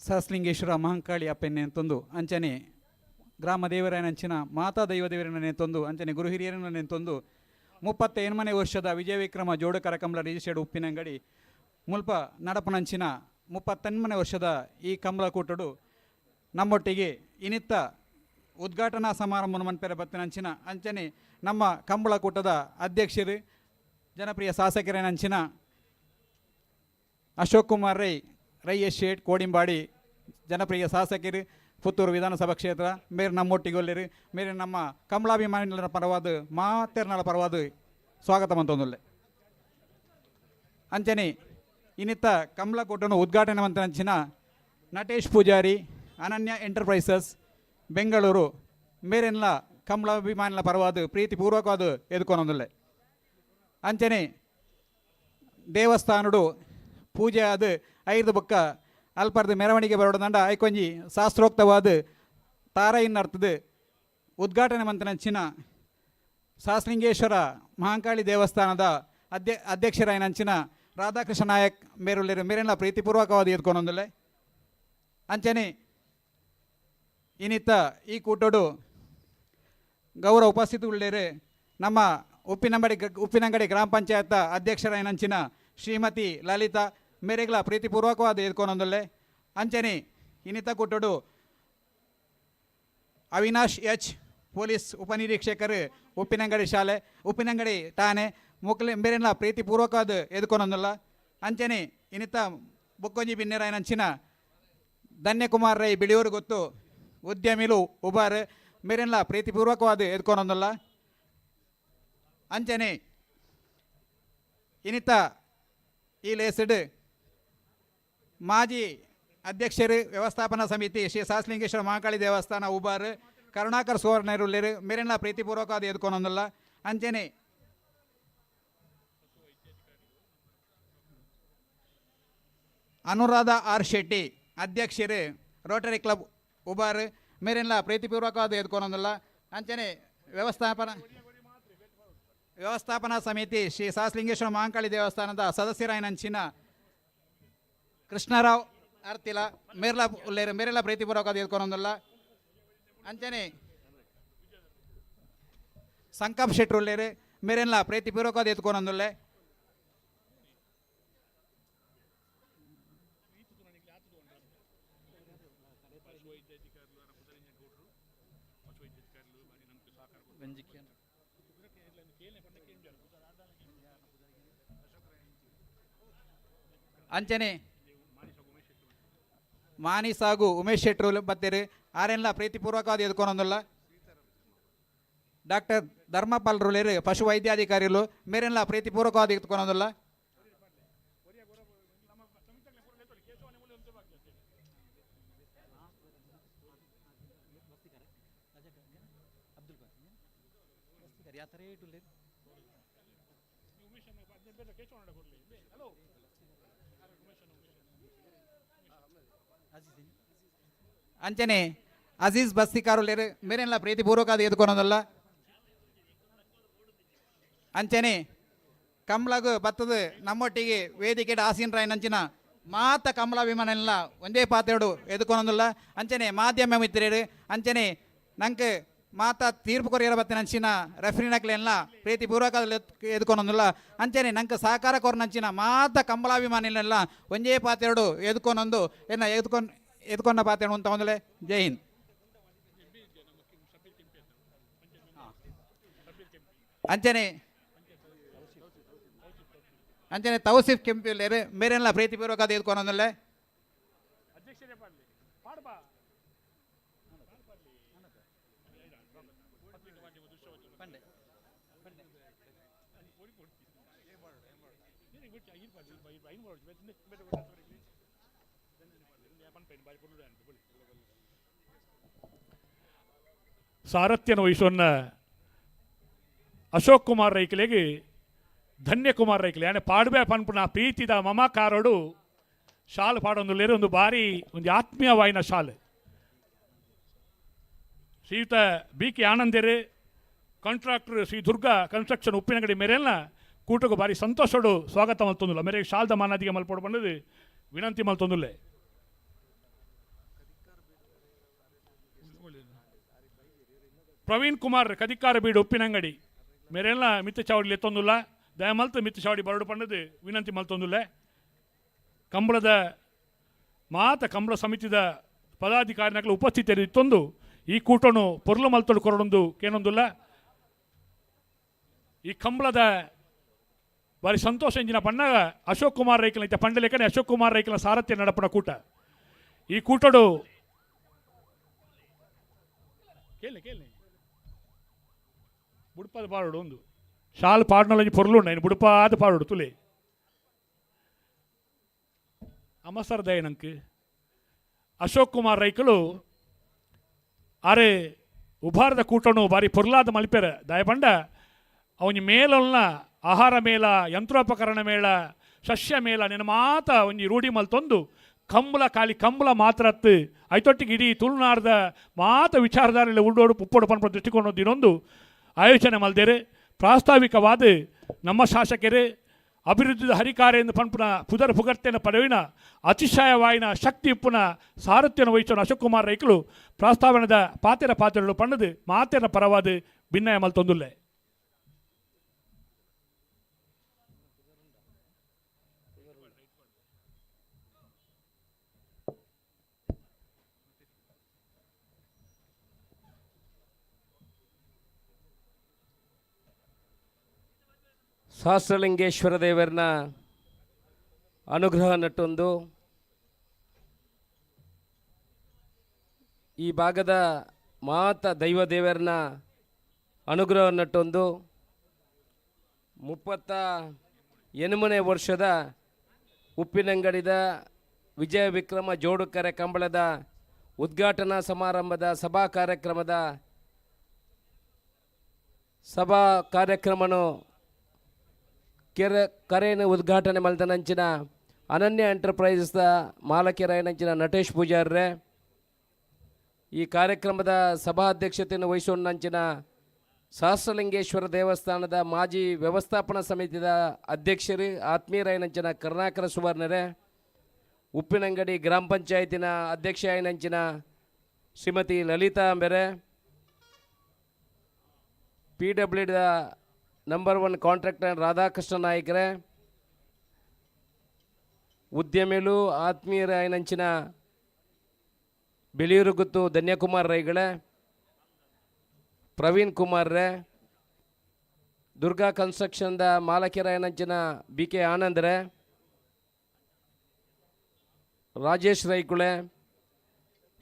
ಸಹಸ್ಲಿಂಗೇಶ್ವರ ಮಹಂಕಾಳಿ ಅಪ್ಪೆನ್ನೆ ತಂದು ಅಂಚನೆ ಗ್ರಾಮ ದೇವರನಂಚಿನ ಮಾತಾ ದೈವ ದೇವರನ್ನೇ ತಂದು ಅಂಚನೆ ಗುರು ಹಿರಿಯರನ್ನೇ ತಂದು 38ನೇ ವರ್ಷದ ವಿಜಯ ವಿಕ್ರಮ ಜೋಡಕರ ಕಮಲ ರಿಜಿಸ್ಟರ್ಡ್ ಉಪ್ಪಿನಂಗಡಿ ಮುಲ್ಪ ನಡಪನಂಚಿನ 38ನೇ ವರ್ಷದ ಈ ಕಮಲ ಕೂಟಡು ನಮ್ಮೊಟ್ಟಿಗೆ ಇನಿತ್ತ ಉದ್ಘಾಟನಾ ಸಮಾರಂಭವನ್ನು ಮನ್ಪೆರ ಬತ್ತಿನಂಚಿನ ಅಂಚನೆ ನಮ್ಮ ಕಂಬಳ ಕೂಟದ ಅಧ್ಯಕ್ಷರು ಜನಪ್ರಿಯ ಶಾಸಕರೇನಂಚಿನ ಅಶೋಕ್ ಕುಮಾರ್ ರೈ ಎಸ್ಟೇಟ್ ಕೋಡಿಂಬಾಡಿ ಜನಪ್ರಿಯ ಶಾಸಕರು ಪುತ್ತೂರು ವಿಧಾನಸಭಾ ಕ್ಷೇತ್ರ ಮೇರೆ ನಮ್ಮೊಟ್ಟಿಗೆ ಒಳ್ಳೆರು ಮೇರೆ ನಮ್ಮ ಕಮಲಾಭಿಮಾನಿಗಳ ಪರವಾದ ಮಾತೆರ್ನಳ ಪರವಾದ ಸ್ವಾಗತ ಮಂತೊಂದುಲ್ಲೆ ಅಂಚನೆ ಇನ್ನಿತ್ತ ಕಮಲ ಕೂಟನ್ನು ಉದ್ಘಾಟನೆ ಮಂತಂಚಿನ ನಟೇಶ್ ಪೂಜಾರಿ ಅನನ್ಯ ಎಂಟರ್ಪ್ರೈಸಸ್ ಬೆಂಗಳೂರು ಮೇರೆಲ್ಲ ಕಮಲಾಭಿಮಾನಿಗಳ ಪರವಾದ ಪ್ರೀತಿಪೂರ್ವಕವಾದ ಎದುಕೊಂದೊಂದುಲ್ಲೆ ಅಂಚನೆ ದೇವಸ್ಥಾನಡು ಪೂಜೆ ಆದ 5 ಬೊಕ್ಕ ಅಲ್ಪರ್ದು ಮೆರವಣಿಗೆ ಬರೋದಂಡ ಐಕೊಂಜಿ ಶಾಸ್ತ್ರೋಕ್ತವಾದ ತಾರೈನ್ನರ್ಥದ ಉದ್ಘಾಟನೆ ಮಂತನಂಚಿನ ಸಹಸ್ಲಿಂಗೇಶ್ವರ ಮಹಾಂಕಾಳಿ ದೇವಸ್ಥಾನದ ಅಧ್ಯಕ್ಷರಾಯನಂಚಿನ ರಾಧಾಕೃಷ್ಣ ನಾಯಕ್ ಮೇರುಲ್ಲೇರು ಮೇರೆಲ್ಲ ಪ್ರೀತಿಪೂರ್ವಕವಾದ ಎದ್ಕೊಂದೊಂದುಲ್ಲೆ ಅಂಚನೆ ಇನ್ನಿತ್ತ ಈ ಕೂಟೋಡು ಗೌರವ ಉಪಸ್ಥಿತಿ ಉಳ್ಳೇರು ನಮ್ಮ ಉಪ್ಪಿನಂಗಡಿ ಗ್ರಾಮ ಪಂಚಾಯತ್ ಅಧ್ಯಕ್ಷರಾಯನಂಚಿನ ಶ್ರೀಮತಿ ಲಲಿತಾ ಮೇರೆಗಳ ಪ್ರೀತಿಪೂರ್ವಕವಾದ ಎದ್ಕೊಂದೊಂದುಲ್ಲೆ ಅಂಚನೆ ಇನ್ನಿತ ಕೂಟೋಡು ಅವಿನಾಶ್ ಎಚ್ ಪೊಲೀಸ್ ಉಪನಿರೀಕ್ಷಕರು ಉಪ್ಪಿನಂಗಡಿ ಶಾಲೆ ಉಪ್ಪಿನಂಗಡಿ ಠಾಣೆ ಮೇರೆಲ್ಲ ಪ್ರೀತಿಪೂರ್ವಕವಾದ ಎದ್ಕೊಂದೊಂದುಲ್ಲ ಅಂಚನೆ ಇನ್ನಿತ ಬುಕ್ಕೊಂಜಿ ಬಿನ್ನೆರಾಯನಂಚಿನ ಧನ್ಯಕುಮಾರ್ ರೈ ಬಿಳಿಯೂರು ಗೊತ್ತು ಉದ್ಯಮಿಲು ಉಬಾರ್ ಮೇರೆಲ್ಲ ಪ್ರೀತಿಪೂರ್ವಕವಾದ ಎದ್ಕೊಂದೊಂದುಲ್ಲ ಅಂಚನೆ ಇನ್ನಿತ ಈ ಲೇಸಡ್ ಮಾಜಿ ಅಧ್ಯಕ್ಷರು ವ್ಯವಸ್ಥಾಪನಾ ಸಮಿತಿ ಶ್ರೀ ಸಹಸ್ಲಿಂಗೇಶ್ವರ ಮಹಾಕಾಳಿ ದೇವಸ್ಥಾನ ಉಬಾರ್ ಕರುಣಾಕರ್ ಸುವರ್ಣರುಲ್ಲೇರು ಮೇರೆಲ್ಲ ಪ್ರೀತಿಪೂರ್ವಕವಾದ ಎದ್ಕೊಂದೊಂದುಲ್ಲ ಅಂಚನೆ ಅನುರಾಧ ಆರ್ ಶೆಟ್ಟಿ ಅಧ್ಯಕ್ಷರು ರೋಟರಿ ಕ್ಲಬ್ ಉಬಾರ್ ಮೇರೆಲ್ಲ ಪ್ರೀತಿಪೂರ್ವಕವಾದ ಎದ್ಕೊಂದೊಂದುಲ್ಲ ಅಂಚನೆ ವ್ಯವಸ್ಥಾಪನಾ ಸಮಿತಿ ಶ್ರೀ ಸಹಸ್ಲಿಂಗೇಶ್ವರ ಮಹಾಂಕಾಳಿ ದೇವಸ್ಥಾನದ ಸದಸ್ಯರಾಯನಂಚಿನ ಕೃಷ್ಣರಾವ್ ಅರ್ತಿಲ ಮೇರ್ಲಾ ಉಲ್ಲೇರು ಮೇರೆಲ್ಲ ಪ್ರೀತಿಪೂರ್ವಕವಾದ ಎದ್ಕೊಂದೊಂದುಲ್ಲ ಅಂಚನೆ ಸಂಕಪ್ ಶೆಟ್ರು ಉಲ್ಲೇರು ಮೇರೆಲ್ಲ ಪ್ರೀತಿಪೂರ್ವಕವಾದ ಎದ್ಕೊಂದೊಂದುಲ್ಲೆ ಅಂಚನೆ ಮಾನಿಸ್ ಹಾಗೂ ಉಮೇಶ್ ಶೆಟ್ರು ಬತ್ತೇರು ಆರೆಲ್ಲ ಪ್ರೀತಿಪೂರ್ವಕವಾದ ಎದ್ಕೊಂದೊಂದುಲ್ಲ ಡಾಕ್ಟರ್ ಧರ್ಮಪಾಲ್ ರುಲೇರು ಪಶು ವೈದ್ಯಾಧಿಕಾರಿಗಳು ಮೇರೆಲ್ಲ ಪ್ರೀತಿಪೂರ್ವಕವಾದ ಎದ್ಕೊಂದೊಂದುಲ್ಲ ಅಂಚನೆ ಅಜೀಜ್ ಬಸ್ತಿಕಾರುಲೇರು ಮೇರೆಲ್ಲ ಪ್ರೀತಿಪೂರ್ವಕವಾದ ಎದ್ಕೊಂದೊಂದುಲ್ಲ ಅಂಚನೆ ಕಮಲಗು ಬತ್ತದ ನಮ್ಮೊಟ್ಟಿಗೆ ವೇದಿಕೆ ಆಸೀನರಾಯನಂಚಿನ ಮಾತ ಕಮಲಾಭಿಮಾನ ಎಲ್ಲ ಒಂದೇ ಪಾತ್ರೆಡು ಎದ್ಕೊಂದೊಂದುಲ್ಲ ಅಂಚನೆ ಮಾಧ್ಯಮ ಮಿತ್ರರು ಅಂಚನೆ ನಂಗೆ ಮಾತ ತೀರ್ಪು ಕೊರಿಯರ ಬತ್ತಿನಂಚಿನ ರೆಫ್ರಿನಕ್ಲೆಲ್ಲ ಪ್ರೀತಿಪೂರ್ವಕ ಎದ್ಕೊಂದೊಂದುಲ್ಲ ಅಂಚನೆ ನಂಗೆ ಸಹಕಾರ ಕೊರನಂಚಿನ ಮಾತ ಕಮಲಾಭಿಮಾನಿಲೆಲ್ಲ ಒಂದೇ ಪಾತ್ರೆಡು ಎದ್ಕೊಂದೊಂದು ಏನ ಎದ್ಕೊಂಡ ಪಾತ್ರೆ ಅಂತ ಒಂದಲೆ ಜೈ ಹಿಂದ್ ಅಂಚನೆ ತೌಸಿಫ್ ಕೆಂಪಿಲ್ಲೇರು ಮೇರೆಲ್ಲ ಪ್ರೀತಿಪೂರ್ವಕ ಎದ್ಕೊಂದೊಂದಲೆ ಸಾರಥ್ಯನ ವಹಿಸೋನ್ನ ಅಶೋಕ್ ಕುಮಾರ್ ರೈಕಲೆಗೆ ಧನ್ಯಕುಮಾರ್ ರೈಕಲೆ ಅಂದರೆ ಪಾಡ್ಬೆ ಪನ್ಪುನ ಪ್ರೀತಿದ ಮಮಕಾರೋಡು ಶಾಲ್ ಪಾಡೊಂದುಲ್ಲೇರು ಒಂದು ಬಾರಿ ಒಂದು ಆತ್ಮೀಯವಾಯಿನ ಶಾಲೆ ಶ್ರೀಯುತ ಬಿ ಕೆ ಆನಂದೇರು ಕಾಂಟ್ರಾಕ್ಟರ್ ಶ್ರೀ ದುರ್ಗಾ ಕನ್ಸ್ಟ್ರಕ್ಷನ್ ಉಪ್ಪಿನಗಡಿ ಮೇರೆಲ್ಲ ಕೂಟಕ್ಕೆ ಬಾರಿ ಸಂತೋಷಡು ಸ್ವಾಗತ ಮಲ್ತೊಂದಿಲ್ಲ ಮೇರೆಗೆ ಶಾಲ್ದ ಮಾನಾದಿಗೆ ಮಲ್ಪಡು ಬಂದದ್ದು ವಿನಂತಿ ಮಲ್ತೊಂದುಲ್ಲೆ ಪ್ರವೀಣ್ ಕುಮಾರ್ ಕದಿಕಾರ ಬೀಡು ಉಪ್ಪಿನಂಗಡಿ ಮೇರೆಲ್ಲ ಮಿತ್ತು ಚಾವಡಿ ಎತ್ತೊಂದಿಲ್ಲ ದಯಮಲ್ತು ಮಿತ್ತು ಚಾವಡಿ ಬರಡು ಪಂಡದು ವಿನಂತಿ ಮಲ್ತೊಂದುಲ್ಲೆ ಕಂಬಳದ ಕಂಬಳ ಸಮಿತಿದ ಪದಾಧಿಕಾರಿಗಳ ಉಪಸ್ಥಿತಿಯಲ್ಲಿ ಇತ್ತೊಂದು ಈ ಕೂಟನು ಪೊರ್ಲು ಮಲ್ತೊಡು ಕೊರಡೊಂದು ಕೇನೊಂದುಲ್ಲ ಈ ಕಂಬಳದ ಬಾರಿ ಸಂತೋಷ ಎಂಜಿನ ಪಣ್ಣಾಗ ಅಶೋಕ್ ಕುಮಾರ್ ರೈಕಲ್ ಐತೆ ಪಂಡಲೇಖನೆ ಅಶೋಕ್ ಕುಮಾರ್ ರೈಕಲ್ನ ಸಾರಥ್ಯ ನಡಪಣ ಕೂಟ ಈ ಕೂಟಡು ಕೇಳಿ ಬುಡ್ಪಾದ ಪಾಡೋಡು ಒಂದು ಶಾಲ್ ಪಾಡ್ನೊಳಗೆ ಪೊರ್ಲುಂಡ ಇನ್ನು ಬುಡ್ಪಾದ ಪಾಡೋಡು ತುಲೆ ಅಮಸರ್ ದಯನಂಕ್ ಅಶೋಕ್ ಕುಮಾರ್ ರೈಕಲು ಆರೆ ಉಭಾರದ ಕೂಟನು ಬಾರಿ ಪೊರ್ಲಾದ ಮಲ್ಪೆರ ದಯಪಂಡ ಅವನಿ ಮೇಲನ್ನ ಆಹಾರ ಮೇಳ ಯಂತ್ರೋಪಕರಣ ಮೇಳ ಸಸ್ಯ ಮೇಳ ನಿನ್ನ ಮಾತ ಒಂಜಿ ರೂಢಿ ಮಲ್ತೊಂದು ಕಂಬಳ ಖಾಲಿ ಕಂಬಳ ಮಾತ್ರ ಐತೊಟ್ಟಿಗೆ ಇಡೀ ತುಳುನಾಡದ ಮಾತ ವಿಚಾರಧಾರೆಯಲ್ಲಿ ಉಳ್ಳೋಡು ಉಪ್ಪೋಡು ಪನ್ಪ ದೃಷ್ಟಿಕೋನ ದಿನೊಂದು ಆಯೋಜನೆ ಮಲ್ದೇರೆ ಪ್ರಾಸ್ತಾವಿಕವಾದ ನಮ್ಮ ಶಾಸಕರೇ ಅಭಿವೃದ್ಧಿದ ಹರಿಕಾರೆ ಎಂದು ಪನ್ಪುನ ಪುದರ್ ಪುಗರ್ತೆಯನ್ನು ಪಡೆವಿನ ಅತಿಶಯವಾಯಿನ ಶಕ್ತಿ ಉಪ್ಪುನ ಸಾರಥ್ಯನ ವಹಿಸೋಣ ಅಶೋಕ್ ಕುಮಾರ್ ರೈಕಲು ಪ್ರಾಸ್ತಾವನದ ಪಾತ್ರೆಗಳು ಪಣ್ಣದು ಮಾತೆರ ಪರವಾದ ಭಿನ್ನಯ ಮಲ್ತೊಂದುಲ್ಲೆ ಸಹಸ್ರಲಿಂಗೇಶ್ವರ ದೇವರನ ಅನುಗ್ರಹ ನಟ್ಟೊಂದು ಈ ಭಾಗದ ದೈವ ದೇವರನ ಅನುಗ್ರಹ ನಟ್ಟೊಂದು 38ನೇ ವರ್ಷದ ಉಪ್ಪಿನಂಗಡಿದ ವಿಜಯ ವಿಕ್ರಮ ಜೋಡುಕರೆ ಕಂಬಳದ ಉದ್ಘಾಟನಾ ಸಮಾರಂಭದ ಸಭಾ ಕಾರ್ಯಕ್ರಮನು ಕರೆಯನ್ನು ಉದ್ಘಾಟನೆ ಮಲ್ತನಂಚಿನ ಅನನ್ಯ ಎಂಟರ್ಪ್ರೈಸಸ್ದ ಮಾಲಕಿರಾಯನಂಚಿನ ನಟೇಶ್ ಪೂಜಾರ್ರೆ ಈ ಕಾರ್ಯಕ್ರಮದ ಸಭಾಧ್ಯಕ್ಷತೆಯನ್ನು ವಹಿಸೋಣಂಚಿನ ಸಹಸ್ರಲಿಂಗೇಶ್ವರ ದೇವಸ್ಥಾನದ ಮಾಜಿ ವ್ಯವಸ್ಥಾಪನಾ ಸಮಿತಿದ ಅಧ್ಯಕ್ಷರು ಆತ್ಮೀಯರಾಯನಂಚಿನ ಕರುಣಾಕರ ಸುವರ್ಣರೇ ಉಪ್ಪಿನಂಗಡಿ ಗ್ರಾಮ ಪಂಚಾಯತಿನ ಅಧ್ಯಕ್ಷ ಆಯನಂಚಿನ ಶ್ರೀಮತಿ ಲಲಿತಾ ಅಂಬೆರೆ PWD ನಂಬರ್ 1 ಕಾಂಟ್ರಾಕ್ಟರ್ ರಾಧಾಕೃಷ್ಣ ನಾಯ್ಕರೇ ಉದ್ಯಮಿಗಳು ಆತ್ಮೀಯರಾಯನಂಚಿನ ಬೆಳೆಯೂರು ಗುತ್ತು ಧನ್ಯಕುಮಾರ್ ರೈಗಳೇ ಪ್ರವೀಣ್ ಕುಮಾರ್ ರೇ ದುರ್ಗಾ ಕನ್ಸ್ಟ್ರಕ್ಷನ್ದ ಮಾಲಕಿರಾಯನಂಚಿನ BK ಆನಂದ್ ರೇ ರಾಜೇಶ್ ರೈಕುಳೆ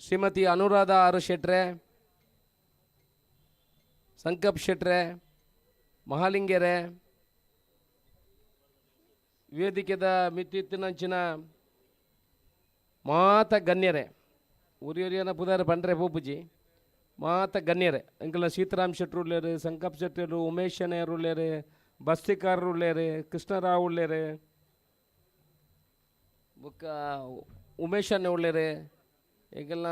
ಶ್ರೀಮತಿ ಅನುರಾಧ ಆರು ಶೆಟ್ರೆ ಸಂಕಪ್ ಶೆಟ್ರೆ ಮಹಾಲಿಂಗೆರೆ ವೇದಿಕೆದ ಮಿತ್ತಿತ್ತಿನಂಚಿನ ಮಾತ ಗಣ್ಯರೇ ಉರಿಯನ ಪುದಾರ ಬಂಡ್ರೆ ಪೂಪುಜಿ ಮಾತ ಗಣ್ಯರೇ ಅಂಕಲ ಸೀತಾರಾಮ್ ಶೆಟ್ರು ಉಳ್ಳೇರು ಸಂಕಪ್ ಶೆಟ್ಟರು ಉಮೇಶ್ ಶೆಣೆಯರು ಉಳ್ಳೇರು ಬಸ್ತಿಕಾರರು ಉಳ್ಳೇರು ಕೃಷ್ಣರಾವ್ ಉಳ್ಳೇರು ಬುಕ್ಕ ಉಮೇಶ್ ಅಣ್ಣ ಉಳ್ಳೇರು ಈಗೆಲ್ಲ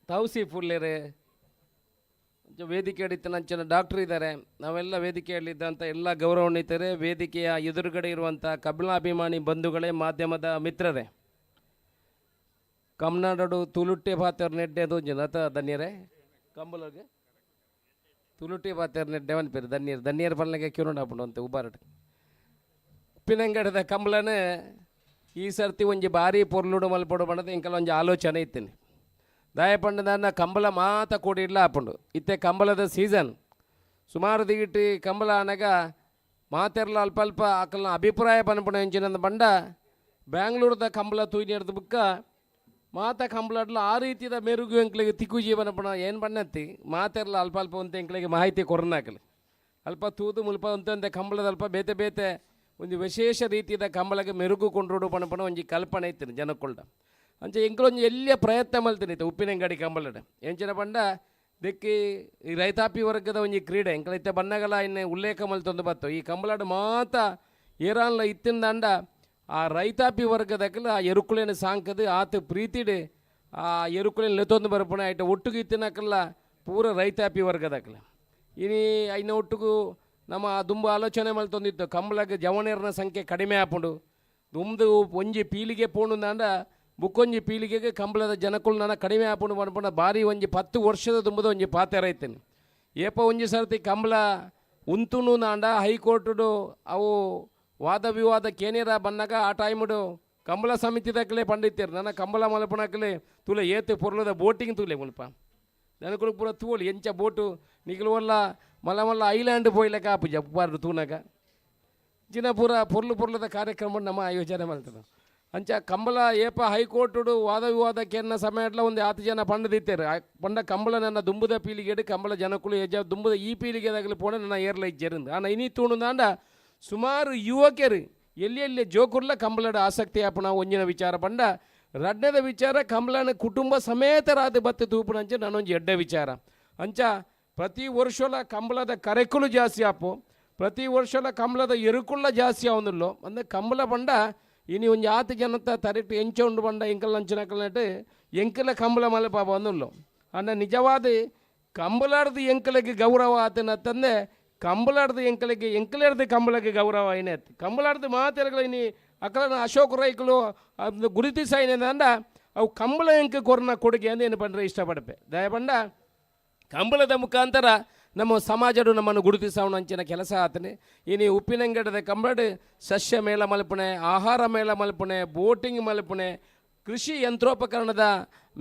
ತೌಸೀಫ್ ಉಳ್ಳೇರು ವೇದಿಕೆ ಹಿಡಿತನಂಚಿನ ಡಾಕ್ಟ್ರ್ ಇದ್ದಾರೆ ನಾವೆಲ್ಲ ವೇದಿಕೆಯಲ್ಲಿದ್ದಂಥ ಎಲ್ಲ ಗೌರವಾನ್ವಿತರೇ ವೇದಿಕೆಯ ಎದುರುಗಡೆ ಇರುವಂಥ ಕಬ್ಲಾಭಿಮಾನಿ ಬಂಧುಗಳೇ ಮಾಧ್ಯಮದ ಮಿತ್ರರೇ ಕಮ್ನಾಡು ತುಳುಟ್ಟಿ ಪಾತ್ಯರ್ ನೆಡ್ಡೆದು ಜನತ ಧನ್ಯರೇ ಕಂಬಲಗೆ ತುಳುಟ್ಟಿ ಪಾತ್ಯರ್ ನೆಡ್ಡೆ ಅನ್ಪೇರು ಧನ್ಯರ ಪಲ್ಲೆಗೆ ಕಿರುಂಡಾಪುಂಡು ಅಂತ ಉಬಾರಟ್ ಉಪ್ಪಿನಂಗಡದ ಕಂಬಳನೇ ಈ ಸರ್ತಿ ಒಂಜಿ ಭಾರಿ ಪೊರ್ಲುಡು ಮಲ್ಪಡು ಬಣ್ಣದ ಇಂಕಲ ಒಂಜಿ ಆಲೋಚನೆ ಇತ್ತೇನೆ ದಾಯಪಂಡದನ್ನ ಕಂಬಳ ಮಾತ ಕೂಡಿಡ್ಲ ಹಾಪುಂಡು ಇತ್ತೆ ಕಂಬಳದ ಸೀಸನ್ ಸುಮಾರು ದಿಗಿಟ್ಟು ಕಂಬಳ ಅನಗ ಮಾತೆರ್ಲ ಅಲ್ಪ ಅಲ್ಪ ಆಕಲ್ನ ಅಭಿಪ್ರಾಯ ಪನ್ಪುಣ ಎಂಚಿನಂದ ಬಂಡ ಬ್ಯಾಂಗ್ಳೂರ್ದ ಕಂಬಳ ತೂಯ್ನಿ ಹಿಡ್ದು ಬುಕ್ಕ ಮಾತ ಕಂಬಳಡ್ಲ ಆ ರೀತಿಯ ಮೆರುಗು ಎಂಕ್ಲಿಗೆ ತಿಕ್ಕು ಜೀವನಪುಣ ಏನು ಬಣ್ಣತ್ತಿ ಮಾತೆರ್ಲ ಅಲ್ಪ ಅಲ್ಪ ಅಂತ ಎಂಕ್ಲಿಗೆ ಮಾಹಿತಿ ಕೊರನಾಕಲಿ ಅಲ್ಪ ತೂದು ಮುಲ್ಪ ಅಂತಂದೆ ಕಂಬಳದ ಅಲ್ಪ ಬೇತೆ ಬೇತೆ ಒಂದು ವಿಶೇಷ ರೀತಿಯ ಕಂಬಳಗೆ ಮೆರುಗು ಕೊಂಡ್ರೋಡು ಪಣಪಣ ಒಂಜಿ ಕಲ್ಪನೆ ಇತ್ತು ಜನಕ್ಕುಳ್ಳ ಅಂಚೆ ಎಂಕ್ಲೊಂದು ಎಲ್ಲಿಯ ಪ್ರಯತ್ನ ಮಲ್ತಿನಿತ್ತು ಉಪ್ಪಿನಂಗಡಿ ಕಂಬಳಡ ಎಂಚಿನ ಪಂಡ ದೆಕ್ಕಿ ಈ ರೈತಾಪಿ ವರ್ಗದ ಒಂಜಿ ಕ್ರೀಡೆ ಎಂಕಲೈತೆ ಬಣ್ಣಗಳ ಇನ್ನು ಉಲ್ಲೇಖ ಮಲ್ತೊಂದು ಬತ್ತು ಈ ಕಂಬಳಾಡು ಮಾತ ಏರಾನ್ಲ ಇತ್ತಿಂದಂಡ ಆ ರೈತಾಪಿ ವರ್ಗದಕ್ಕಲ ಆ ಎರುಕುಳೇನು ಸಾಂಕದು ಆತ ಪ್ರೀತಿಡು ಆ ಎರುಕುಳೇನು ಲೆತ್ತೊಂದು ಬರಪುಣ ಆಯ್ತು ಒಟ್ಟಿಗೆ ಇತ್ತಿನಕಲ್ಲ ಪೂರ ರೈತಾಪಿ ವರ್ಗದಕ್ಕಲ ಇನಿ ಐನ ಒಟ್ಟಿಗೂ ನಮ್ಮ ದುಂಬು ಆಲೋಚನೆ ಮಲ್ತೊಂದಿತ್ತು ಕಂಬಳಕ್ಕೆ ಜವನೇರನ ಸಂಖ್ಯೆ ಕಡಿಮೆ ಆಪುಂಡು ದುಮ್ದು ಒಂಜಿ ಪೀಳಿಗೆ ಪೋಣುಂದಾಂಡ ಬುಕ್ಕೊಂಜಿ ಪೀಳಿಗೆಗೆ ಕಂಬಳದ ಜನಕ್ಕಳು ನಾನು ಕಡಿಮೆ ಆಪುಂಡು ಮಾಡ್ಪುಂಡ ಭಾರಿ ಒಂಜಿ 10 ವರ್ಷದ ದುಂಬದ ಒಂಜಿ ಪಾತೆ ರೈತೇನೆ ಏಪ ಒಂಜಿ ಸರ್ತಿ ಕಂಬಳ ಉಂತುನು ನಾಂಡ ಹೈಕೋರ್ಟುಡು ಅವು ವಾದ ವಿವಾದ ಕೇನೇರ ಬಂದಾಗ ಆ ಟೈಮುಡು ಕಂಬಳ ಸಮಿತಿದಾಗಲೇ ಪಂಡಿತ್ಯರು ನನ್ನ ಕಂಬಳ ಮಲ್ಪಣಕ್ಕಲೇ ತುಲೆ ಏತು ಪೊರ್ಲದ ಬೋಟಿಂಗ್ ತುಲೆ ಮುಲ್ಪ ನನಗಳು ಪೂರ ತೂಲಿ ಎಂಚ ಬೋಟು ನಿಗಲು ವಲ್ಲ ಮಲ್ಲ ಮಲ್ಲ ಐಲ್ಯಾಂಡ್ ಪೋಯ್ಲಕ ಆಪು ಜಪ್ಪಾರು ತೂನಗ ಜಿನ ಪೂರ ಪೊರ್ಲದ ಕಾರ್ಯಕ್ರಮ ನಮ್ಮ ಆಯೋಜನೆ ಮಾಡ್ತದೆ ಅಂಚ ಕಂಬಳ ಏಪ ಹೈಕೋರ್ಟುಡು ವಾದ ವಿವಾದ ಕೇನ್ನ ಸಮಯಟ್ಲ ಒಂದು 10 ಜನ ಪಂಡದಿತ್ತೇರು ಪಂಡ ಕಂಬಳ ನನ್ನ ದುಂಬುದ ಪೀಳಿಗೆಡು ಕಂಬಳ ಜನಕ್ಕಳು ಹೆಜ್ಜೆ ದುಂಬುದ ಈ ಪೀಳಿಗೆದಾಗಲಿ ಪೋಣ ನನ್ನ ಏರ್ಲ ಇಜ್ಜೆರಿಂದ ಆನ ಇನಿ ತೂಣುದಾಂಡ ಸುಮಾರು ಯುವಕರು ಎಲ್ಲಿ ಜೋಕುರ್ಲ ಕಂಬಳದ ಆಸಕ್ತಿ ಆಪಣ ಒಂಜಿನ ವಿಚಾರ ಪಂಡ ರಡ್ಡದ ವಿಚಾರ ಕಂಬಳನ ಕುಟುಂಬ ಸಮೇತರಾದ ಬತ್ತೆ ತೂಪುಣ ಅಂಚೆ ನಾನೊಂದು ಎಡ್ಡ ವಿಚಾರ ಅಂಚ ಪ್ರತಿ ವರ್ಷಲ ಕಂಬಳದ ಕರೆಕುಲು ಜಾಸ್ತಿ ಆಪು ಪ್ರತಿ ವರ್ಷಲ ಕಂಬಳದ ಎರುಕುಳ್ಳ ಜಾಸ್ತಿ ಅವನಲ್ಲೋ ಅಂದರೆ ಕಂಬಳ ಪಂಡ ಇನಿ ಒಂದು 10 ಜನತ ತರೆಕ್ಟ್ ಎಂಚ ಉಂಡು ಪಂಡ ಎಂಕಲ್ ಅಂಚಿನಕಲ್ನಟ್ಟು ಎಂಕಲ ಕಂಬಳ ಮಲಪ ಬಂದಲ್ಲೋ ಅನ್ನ ನಿಜವಾದ ಕಂಬಳಾರ್ದು ಎಂಕಲಿಗೆ ಗೌರವ ಆತನ ತಂದೆ ಕಂಬಳಾರ್ದು ಎಂಕಲಿಗೆ ಎಂಕಲೇರ್ದು ಕಂಬಳಕ್ಕೆ ಗೌರವ ಏನೇತ್ ಕಂಬಳಾರ್ದು ಮಾತೆರಗಳು ಇನಿ ಅಕಲನ ಅಶೋಕ್ ರೈಕಲು ಅದು ಗುರುತಿಸ ಏನೇಂದ ಅವು ಕಂಬಳ ಎಂಕ ಕೊರನ ಕೊಡುಗೆ ಅಂತ ಏನು ಪಂಡ್ರೆ ಇಷ್ಟಪಡಪೆ ದಯಪಂಡ ಕಂಬಳದ ಮುಖಾಂತರ ನಮ್ಮ ಸಮಾಜಡು ನಮ್ಮನ್ನು ಗುರುತಿಸೋಣ ಅಂಚಿನ ಕೆಲಸ ಆತನೆ ಇನಿ ಉಪ್ಪಿನಂಗಡದ ಕಂಬಳಡು ಸಸ್ಯ ಮೇಳ ಮಲ್ಪಣೆ ಆಹಾರ ಮೇಳ ಮಲ್ಪಣೆ ಬೋಟಿಂಗ್ ಮಲ್ಪಣೆ ಕೃಷಿ ಯಂತ್ರೋಪಕರಣದ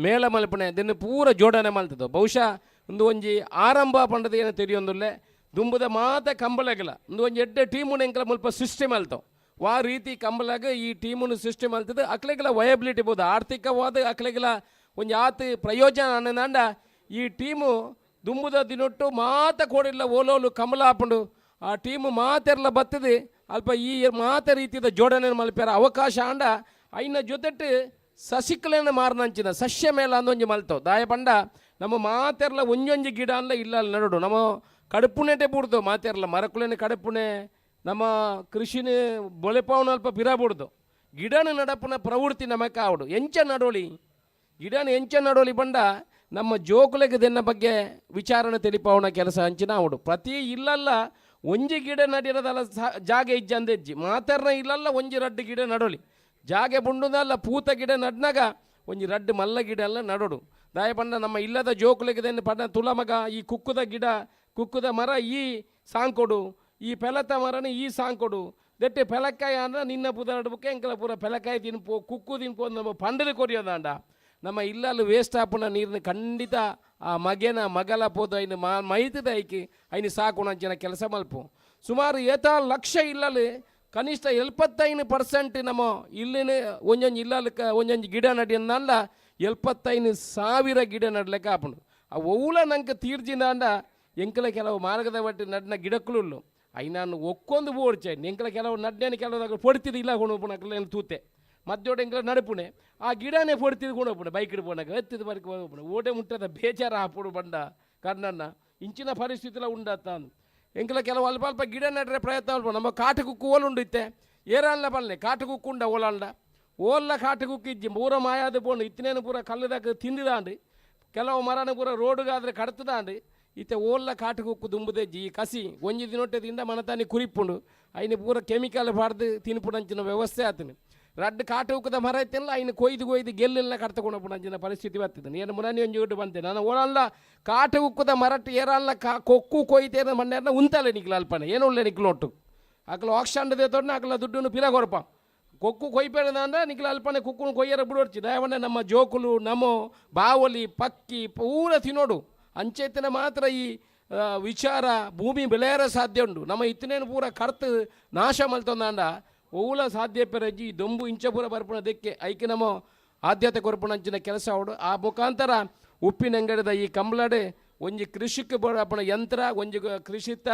ಮೇಳ ಮಲ್ಪಣೆ ಇದನ್ನು ಪೂರ ಜೋಡಣೆ ಮಲ್ತದ್ದು ಬಹುಶಃ ಒಂದು ಒಂಜಿ ಆರಂಭ ಪಂಡದ ಏನು ತಿಳಿಯೊಂದುಲ್ಲೆ ದುಂಬುದ ಮಾತ ಕಂಬಳಗಲ ಒಂದು ಒಂಜಿ ಎಡ್ಡೆ ಟೀಮುನ ಎಂಕಲ ಮುಲ್ಪ ಸೃಷ್ಟಿ ಮಲ್ತವು ವಾ ರೀತಿ ಕಂಬಳಾಗ ಈ ಟೀಮನ್ನು ಸೃಷ್ಟಿ ಮಲ್ತದ್ದು ಅಕ್ಲೆಗೆಲ್ಲ ವಯಬಿಲಿಟಿ ಬೋದು ಆರ್ಥಿಕವಾದ ಅಕ್ಲೆಗೆಲ್ಲ ಒಂದು ಆತ ಪ್ರಯೋಜನ ಅನ್ನಂದ ಈ ಟೀಮು ದುಂಬುದ ದಿನೊಟ್ಟು ಮಾತ ಕೋಡಿಲ್ಲ ಓಲೋಲು ಕಮಲ ಹಾಪುಂಡು ಆ ಟೀಮು ಮಾತೆರ್ಲ ಬತ್ತದು ಅಲ್ಪ ಈ ಮಾತ ರೀತಿಯ ಜೋಡಣೆ ಮಲ್ಪ್ಯಾರ ಅವಕಾಶ ಆಂಡ ಐನ ಜೊತೆಟ್ಟು ಸಸಿಕಲೆನ ಮಾರನಂಚಿನ ಸಸ್ಯ ಮೇಳ ಅಂದೊಂಜಿ ಮಲ್ತವು ದಾಯ ಪಂಡ ನಮ್ಮ ಮಾತೆರ್ಲ ಒಂಜೊಂಜಿ ಗಿಡ ಅಲ್ಲ ಇಲ್ಲ ಅಲ್ಲಿ ನಡುಡು ನಮ್ಮ ಕಡುಪುಣೆಟೆ ಬುಡ್ದು ಮಾತೆರ್ಲ ಮರಕುಳೆನೆ ಕಡುಪುಣೆ ನಮ್ಮ ಕೃಷಿನ ಬೊಳೆಪಾವನ ಅಲ್ಪ ಪಿರ ಬುಡ್ದು ಗಿಡನ ನಡಪನ ಪ್ರವೃತ್ತಿ ನಮಕ್ಕೆ ಆವಡು ಎಂಚ ನಡೋಳಿ ಗಿಡನ ಎಂಚ ನಡೋಳಿ ಬಂಡ ನಮ್ಮ ಜೋಕುಲೆಗೆ ದೆನ್ನ ಬಗ್ಗೆ ವಿಚಾರಣೆ ತಿಳಿಪಾವಣ ಕೆಲಸ ಹಂಚಿನ ಅವಡು ಪ್ರತಿ ಇಲ್ಲಲ್ಲ ಒಂಜಿ ಗಿಡ ನಡಿರೋದಲ್ಲ ಜಾಗೆ ಇಜ್ಜಂದೆಜ್ಜಿ ಮಾತಾರ್ನ ಇಲ್ಲಲ್ಲ ಒಂಜಿ ರಡ್ಡು ಗಿಡ ನಡೋಳಿ ಜಾಗೆ ಬುಂಡುದಲ್ಲ ಪೂತ ಗಿಡ ನಡ್ನಾಗ ಒಂಜಿ ರಡ್ಡು ಮಲ್ಲ ಗಿಡ ಎಲ್ಲ ನಡೋಡು ದಾಯ ಪಂಡ ನಮ್ಮ ಇಲ್ಲದ ಜೋಕುಲೆಗೆ ದೆನ್ನ ಪಂಡ ತುಲಮಗ ಈ ಕುಕ್ಕುದ ಗಿಡ ಕುಕ್ಕುದ ಮರ ಈ ಸಾಂಕೊಡು ಈ ಪೆಲತ ಮರನ ಈ ಸಾಂಕೊಡು ದೆಟ್ಟೆ ಪೆಲಕಾಯಿ ಅಂದ್ರೆ ನಿನ್ನ ಪುದ ನಡ್ಬೇಕು ಎಂಕಲ ಪೂರ ಪೆಲಕಾಯಿ ತಿನ್ಪೋ ಕುಕ್ಕು ತಿನ್ಪೋ ನಮ್ಮ ಪಂಡಲು ಕೊರಿಯೋದಾಂಡ ನಮ್ಮ ಇಲ್ಲಲ್ಲಿ ವೇಸ್ಟ್ ಆಪುನ ನೀರಿನ ಖಂಡಿತ ಆ ಮಗಲ ಪೋದು ಐನು ಮೈತದ ಐಕಿ ಐನು ಸಾಕು ಅಂಚಿನ ಕೆಲಸ ಮಲ್ಪು ಸುಮಾರು 7 ಲಕ್ಷ ಇಲ್ಲಲ್ಲಿ ಕನಿಷ್ಠ 75% ನಮ್ಮ ಇಲ್ಲಿನ ಒಂದೊಂದು ಇಲ್ಲಕ್ಕೆ ಒಂದೊಂದು ಗಿಡ ನಡಿಯಲ್ಲ 75,000 ಗಿಡ ನಡ್ಲಿಕ್ಕೆ ಆಪುಂಡು ಆ ಒವ್ಲ ನಂಗೆ ತೀರ್ಜಿನ ಅಂಡ ಎಂಕಲ ಕೆಲವು ಮಾರ್ಗದ ಬಟ್ಟಿ ನಡ್ನ ಗಿಡಕ್ಕಳು ಐನಾನು ಒಕ್ಕೊಂದು ಬೋಡ್ಚೆ ಎಂಕಲ ಕೆಲವು ನಡ್ನೇನು ಕೆಲವು ಪೊಡ್ತಿದ್ದು ಇಲ್ಲ ಕೊಣಪುಣಕ್ಲೇನು ತೂತೆ ಮದ್ದೋಡೆ ಎಂಕಲ ನಡುಪುಣೆ ಆ ಗಿಡನೇ ಪೊಡ್ತಿದ್ದು ಕೊಣಪುಣೆ ಬೈಕ್ ಇಡ್ಪೋಣಾಗ ಎತ್ತಿದ ಬರಕ್ಕೆ ಹೋಗ್ಪುಣೆ ಓಟೆ ಮುಟ್ಟದ ಬೇಜಾರ ಹಾಪುಡು ಬಂಡ ಕರ್ನನ್ನ ಇಂಚಿನ ಪರಿಸ್ಥಿತಿಲ ಉಂಡತ್ತ ಎಂಕಲ ಕೆಲವು ಅಲ್ಪ ಅಲ್ಪ ಗಿಡ ನಡ್ರೆ ಪ್ರಯತ್ನ ಮಾಡ್ಬೋದು ನಮ್ಮ ಕಾಟುಕುಕ್ಕು ಓಲುಂಡು ಇತ್ತೆ ಏರಲ್ಲ ಬಲ್ಲೆ ಕಾಟುಕುಕ್ಕುಂಡ ಓಲಾಂಡ ಓಲ್ಲ ಕಾಟುಕುಕ್ಕಿಜ್ಜಿ ಪೂರ ಮಾಯಾದ ಬೋಣು ಇತ್ತಿನೇನು ಪೂರ ಕಲ್ಲದಾಗ ತಿಂದಿದಾಂಡು ಕೆಲವು ಮರನ ಪೂರ ರೋಡುಗಾದ್ರೆ ಕಡ್ತದಾಂಡು ಇತ್ತೆ ಓಲ್ಲ ಕಾಟುಕುಕ್ಕು ದುಂಬುದೆಜ್ಜಿ ಕಸಿ ಒಂಜಿ ದಿನೊಟ್ಟದಿಂದ ಮನತಾನಿ ಕುರಿಪುಂಡು ಐನು ಪೂರ ಕೆಮಿಕಲ್ ಬಾರ್ದು ತಿನ್ಪುಡಂಚಿನ ವ್ಯವಸ್ಥೆ ಆತನು ರಡ್ಡು ಕಾಟು ಉಕ್ಕದ ಮರ ಐತೆಲ್ಲ ಐನು ಕೊಯ್ದು ಗೆಲ್ಲೆಲ್ಲ ಕಡ್ತಕೊಂಡು ಅಂಚಿನ ಪರಿಸ್ಥಿತಿ ಬರ್ತಿದ್ದಾನೆ ಏನು ಮುನಾನಿ ಒಂಜಿ ಒಟ್ಟು ಬಂತೆ ನಾನು ಓಳಲ್ಲ ಕಾಟು ಉಕ್ಕದ ಮರಟ್ಟು ಏರಲ್ಲ ಕೊಕ್ಕು ಕೊಯ್ತೇನ ಮಣ್ಣೆಲ್ಲ ಉಂತಲ್ಲ ನಿಕ್ಲ ಅಲ್ಪನೆ ಏನೋ ಒಳ್ಳೆ ನಿಕ್ಲೊಟ್ಟು ಅಕ್ಲ ಆಕ್ಷಂಡದೆ ತೊಡ್ನ ಅಕ್ಲ ದುಡ್ಡನ್ನು ಪಿರ ಕೊರಪ ಕೊಕ್ಕು ಕೊಯ್ಪೇನದ ಅಂದ್ರೆ ನಿಕ್ಲ ಅಲ್ಪನೆ ಕುಕ್ಕುನು ಕೊಯ್ಯರ ಬಿಡೋಡ್ಚಿ ದಯವಣ್ಣ ನಮ್ಮ ಜೋಕುಲು ನಮೋ ಬಾವಲಿ ಪಕ್ಕಿ ಪೂರ ತಿನ್ನೋಡು ಅಂಚೆತ್ತಿನ ಮಾತ್ರ ಈ ವಿಚಾರ ಭೂಮಿ ಬೆಳೆಯರ ಸಾಧ್ಯ ಉಂಡು ನಮ್ಮ ಇತ್ತಿನೇನು ಪೂರ ಕರ್ತು ನಾಶ ಮಲ್ತೊಂದಾಂಡ ಓಲ ಸಾಧ್ಯ ಪೆರಜ್ಜಿ ದೊಂಬು ಇಂಚ ಪೂರ ಬರ್ಪುಣದಕ್ಕೆ ಐಕೆ ನಮ್ಮ ಆದ್ಯತೆ ಕೊರಪುಣಂಚಿನ ಕೆಲಸ ಅವಡು ಆ ಮುಖಾಂತರ ಉಪ್ಪಿನಂಗಡದ ಈ ಕಂಬಳಡೆ ಒಂಜಿ ಕೃಷಿಗೆ ಬೋಡಪಣ ಯಂತ್ರ ಒಂಜಿ ಕೃಷಿತ